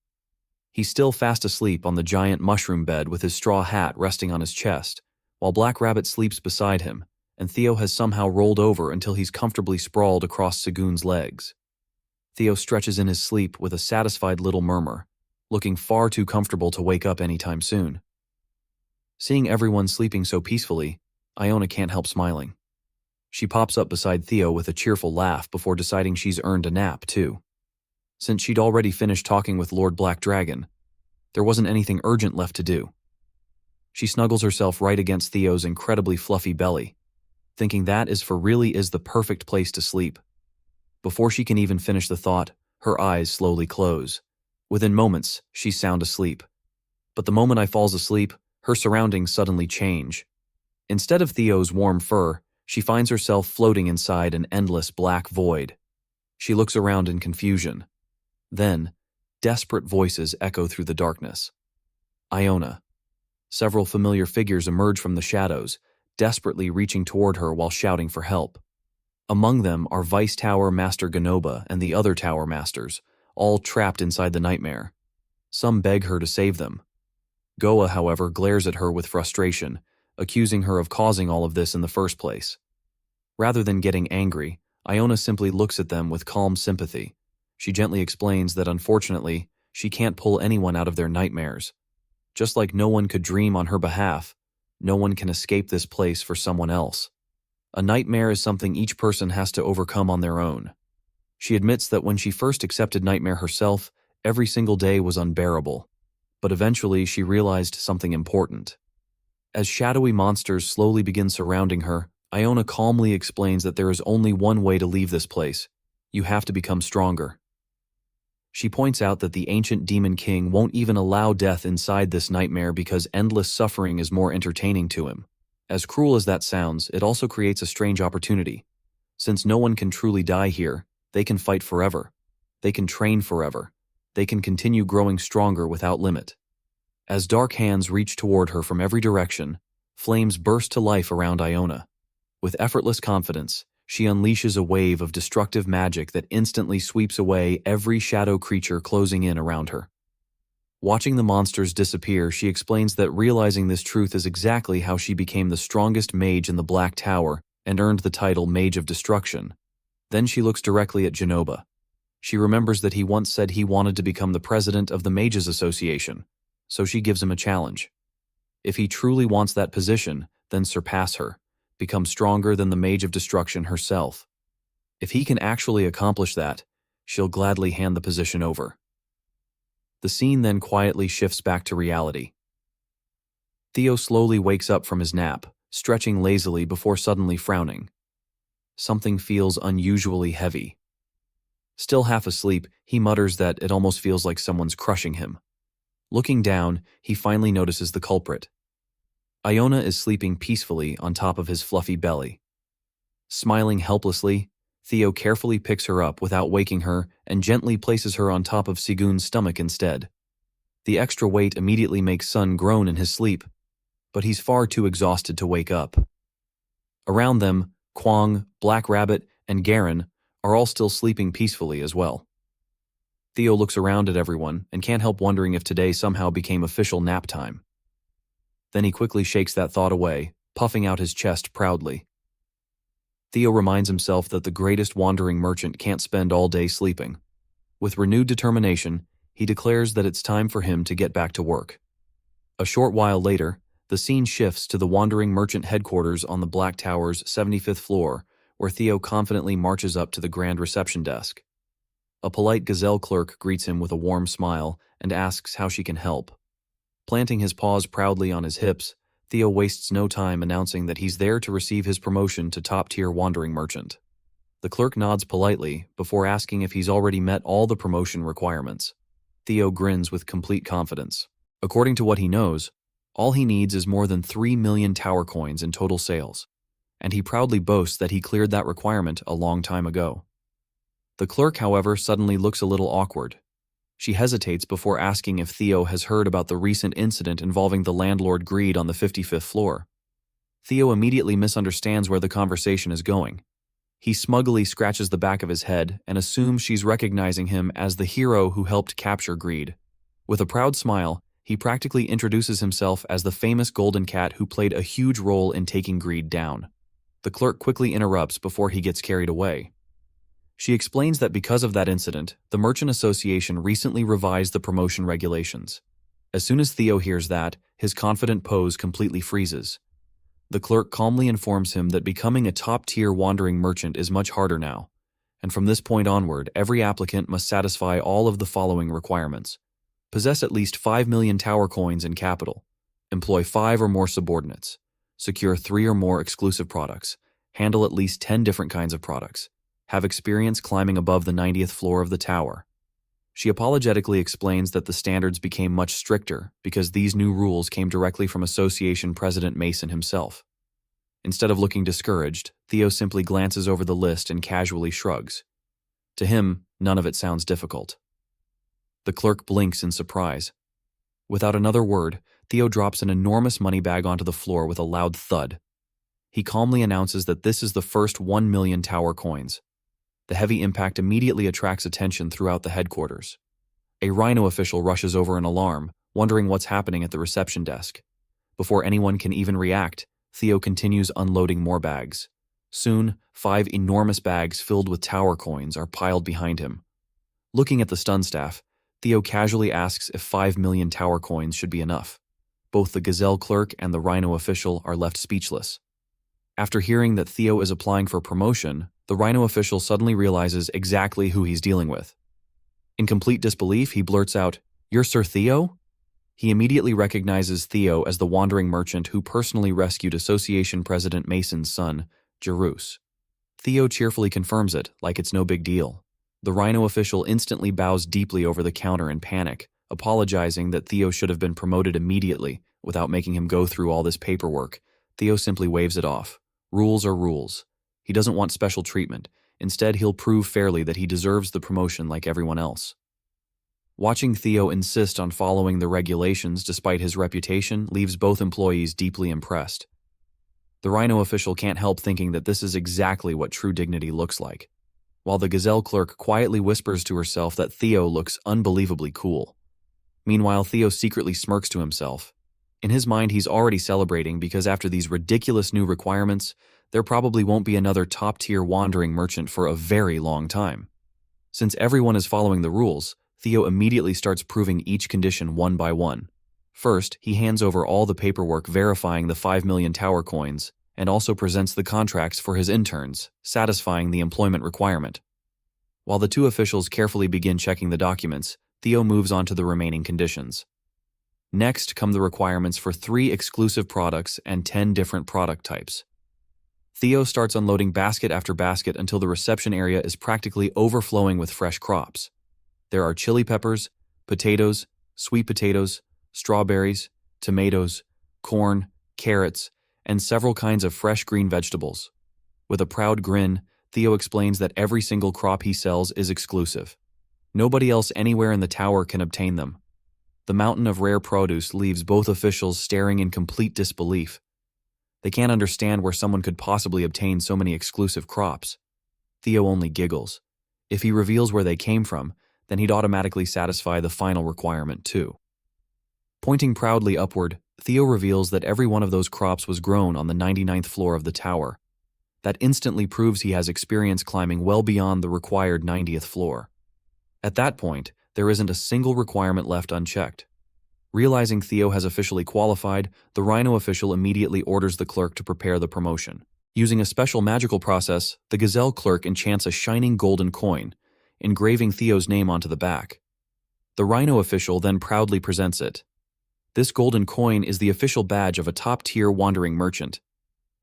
He's still fast asleep on the giant mushroom bed with his straw hat resting on his chest, while Black Rabbit sleeps beside him, and Theo has somehow rolled over until he's comfortably sprawled across Segun's legs. Theo stretches in his sleep with a satisfied little murmur, looking far too comfortable to wake up anytime soon. Seeing everyone sleeping so peacefully, Iona can't help smiling. She pops up beside Theo with a cheerful laugh before deciding she's earned a nap, too. Since she'd already finished talking with Lord Black Dragon, there wasn't anything urgent left to do. She snuggles herself right against Theo's incredibly fluffy belly, thinking that is the perfect place to sleep. Before she can even finish the thought, her eyes slowly close. Within moments, she's sound asleep. But the moment I falls asleep, her surroundings suddenly change. Instead of Theo's warm fur, she finds herself floating inside an endless black void. She looks around in confusion. Then, desperate voices echo through the darkness. Iona. Several familiar figures emerge from the shadows, desperately reaching toward her while shouting for help. Among them are Vice Tower Master Ganoba and the other Tower Masters, all trapped inside the nightmare. Some beg her to save them. Goa, however, glares at her with frustration, accusing her of causing all of this in the first place. Rather than getting angry, Iona simply looks at them with calm sympathy. She gently explains that unfortunately, she can't pull anyone out of their nightmares. Just like no one could dream on her behalf, no one can escape this place for someone else. A nightmare is something each person has to overcome on their own. She admits that when she first accepted nightmare herself, every single day was unbearable. But eventually she realized something important. As shadowy monsters slowly begin surrounding her, Iona calmly explains that there is only one way to leave this place. You have to become stronger. She points out that the ancient demon king won't even allow death inside this nightmare because endless suffering is more entertaining to him. As cruel as that sounds, it also creates a strange opportunity. Since no one can truly die here, they can fight forever. They can train forever. They can continue growing stronger without limit. As dark hands reach toward her from every direction, flames burst to life around Iona. With effortless confidence, she unleashes a wave of destructive magic that instantly sweeps away every shadow creature closing in around her. Watching the monsters disappear, she explains that realizing this truth is exactly how she became the strongest mage in the Black Tower and earned the title Mage of Destruction. Then she looks directly at Genoba. She remembers that he once said he wanted to become the president of the Mages Association, so she gives him a challenge. If he truly wants that position, then surpass her, become stronger than the Mage of Destruction herself. If he can actually accomplish that, she'll gladly hand the position over. The scene then quietly shifts back to reality. Theo slowly wakes up from his nap, stretching lazily before suddenly frowning. Something feels unusually heavy. Still half asleep, he mutters that it almost feels like someone's crushing him. Looking down, he finally notices the culprit. Iona is sleeping peacefully on top of his fluffy belly. Smiling helplessly, Theo carefully picks her up without waking her and gently places her on top of Sigun's stomach instead. The extra weight immediately makes Sun groan in his sleep, but he's far too exhausted to wake up. Around them, Kwang, Black Rabbit, and Garen are all still sleeping peacefully as well. Theo looks around at everyone and can't help wondering if today somehow became official nap time. Then he quickly shakes that thought away, puffing out his chest proudly. Theo reminds himself that the greatest wandering merchant can't spend all day sleeping. With renewed determination, he declares that it's time for him to get back to work. A short while later, the scene shifts to the wandering merchant headquarters on the Black Tower's 75th floor, where Theo confidently marches up to the grand reception desk. A polite gazelle clerk greets him with a warm smile and asks how she can help. Planting his paws proudly on his hips, Theo wastes no time announcing that he's there to receive his promotion to top-tier wandering merchant. The clerk nods politely before asking if he's already met all the promotion requirements. Theo grins with complete confidence. According to what he knows, all he needs is more than 3 million tower coins in total sales, and he proudly boasts that he cleared that requirement a long time ago. The clerk, however, suddenly looks a little awkward. She hesitates before asking if Theo has heard about the recent incident involving the landlord greed on the 55th floor. Theo immediately misunderstands where the conversation is going. He smugly scratches the back of his head and assumes she's recognizing him as the hero who helped capture greed. With a proud smile, he practically introduces himself as the famous golden cat who played a huge role in taking greed down. The clerk quickly interrupts before he gets carried away. She explains that because of that incident, the Merchant Association recently revised the promotion regulations. As soon as Theo hears that, his confident pose completely freezes. The clerk calmly informs him that becoming a top-tier wandering merchant is much harder now, and from this point onward, every applicant must satisfy all of the following requirements. Possess at least 5 million tower coins in capital. Employ 5 or more subordinates. Secure 3 or more exclusive products. Handle at least 10 different kinds of products. Have experience climbing above the 90th floor of the tower. She apologetically explains that the standards became much stricter because these new rules came directly from Association President Mason himself. Instead of looking discouraged, Theo simply glances over the list and casually shrugs. To him, none of it sounds difficult. The clerk blinks in surprise. Without another word, Theo drops an enormous money bag onto the floor with a loud thud. He calmly announces that this is the first 1 million tower coins. The heavy impact immediately attracts attention throughout the headquarters. A Rhino official rushes over in alarm, wondering what's happening at the reception desk. Before anyone can even react, Theo continues unloading more bags. Soon, 5 enormous bags filled with tower coins are piled behind him. Looking at the stun staff, Theo casually asks if 5 million tower coins should be enough. Both the gazelle clerk and the rhino official are left speechless. After hearing that Theo is applying for promotion, the rhino official suddenly realizes exactly who he's dealing with. In complete disbelief, he blurts out, "You're Sir Theo?" He immediately recognizes Theo as the wandering merchant who personally rescued Association President Mason's son, Jerus. Theo cheerfully confirms it, like it's no big deal. The rhino official instantly bows deeply over the counter in panic, apologizing that Theo should have been promoted immediately without making him go through all this paperwork. Theo simply waves it off. Rules are rules. He doesn't want special treatment. Instead, he'll prove fairly that he deserves the promotion like everyone else. Watching Theo insist on following the regulations despite his reputation leaves both employees deeply impressed. The rhino official can't help thinking that this is exactly what true dignity looks like, while the gazelle clerk quietly whispers to herself that Theo looks unbelievably cool. Meanwhile, Theo secretly smirks to himself. In his mind, he's already celebrating because after these ridiculous new requirements, there probably won't be another top-tier wandering merchant for a very long time. Since everyone is following the rules, Theo immediately starts proving each condition one by one. First, he hands over all the paperwork verifying the 5 million tower coins and also presents the contracts for his interns, satisfying the employment requirement. While the two officials carefully begin checking the documents, Theo moves on to the remaining conditions. Next come the requirements for 3 exclusive products and 10 different product types. Theo starts unloading basket after basket until the reception area is practically overflowing with fresh crops. There are chili peppers, potatoes, sweet potatoes, strawberries, tomatoes, corn, carrots, and several kinds of fresh green vegetables. With a proud grin, Theo explains that every single crop he sells is exclusive. Nobody else anywhere in the tower can obtain them. The mountain of rare produce leaves both officials staring in complete disbelief. They can't understand where someone could possibly obtain so many exclusive crops. Theo only giggles. If he reveals where they came from, then he'd automatically satisfy the final requirement too. Pointing proudly upward, Theo reveals that every one of those crops was grown on the 99th floor of the tower. That instantly proves he has experience climbing well beyond the required 90th floor. At that point, there isn't a single requirement left unchecked. Realizing Theo has officially qualified, the rhino official immediately orders the clerk to prepare the promotion. Using a special magical process, the gazelle clerk enchants a shining golden coin, engraving Theo's name onto the back. The rhino official then proudly presents it. This golden coin is the official badge of a top-tier wandering merchant.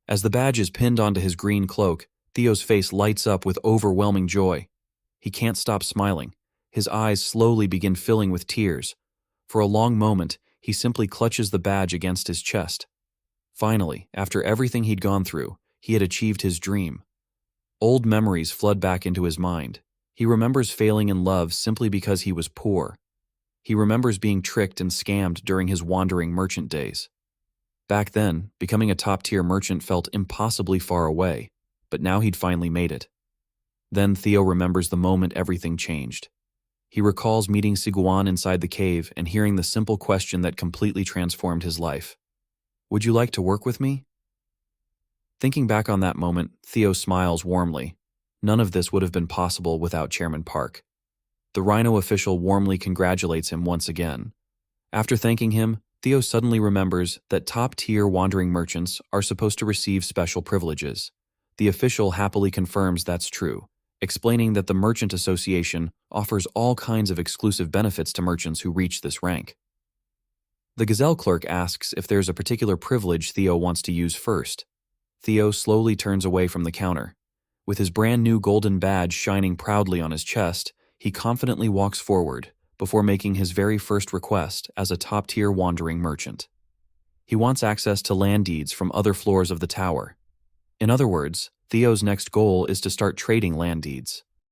As the badge is pinned onto his green cloak, Theo's face lights up with overwhelming joy. He can't stop smiling. His eyes slowly begin filling with tears. For a long moment, he simply clutches the badge against his chest. Finally, after everything he'd gone through, he had achieved his dream. Old memories flood back into his mind. He remembers failing in love simply because he was poor. He remembers being tricked and scammed during his wandering merchant days. Back then, becoming a top-tier merchant felt impossibly far away, but now he'd finally made it. Then Theo remembers the moment everything changed. He recalls meeting Siguan inside the cave and hearing the simple question that completely transformed his life. "Would you like to work with me?" Thinking back on that moment, Theo smiles warmly. None of this would have been possible without Chairman Park. The rhino official warmly congratulates him once again. After thanking him, Theo suddenly remembers that top-tier wandering merchants are supposed to receive special privileges. The official happily confirms that's true, explaining that the Merchant Association offers all kinds of exclusive benefits to merchants who reach this rank. The gazelle clerk asks if there's a particular privilege Theo wants to use first. Theo slowly turns away from the counter. With his brand new golden badge shining proudly on his chest, he confidently walks forward before making his very first request as a top-tier wandering merchant. He wants access to land deeds from other floors of the tower. In other words, Theo's next goal is to start trading land deeds.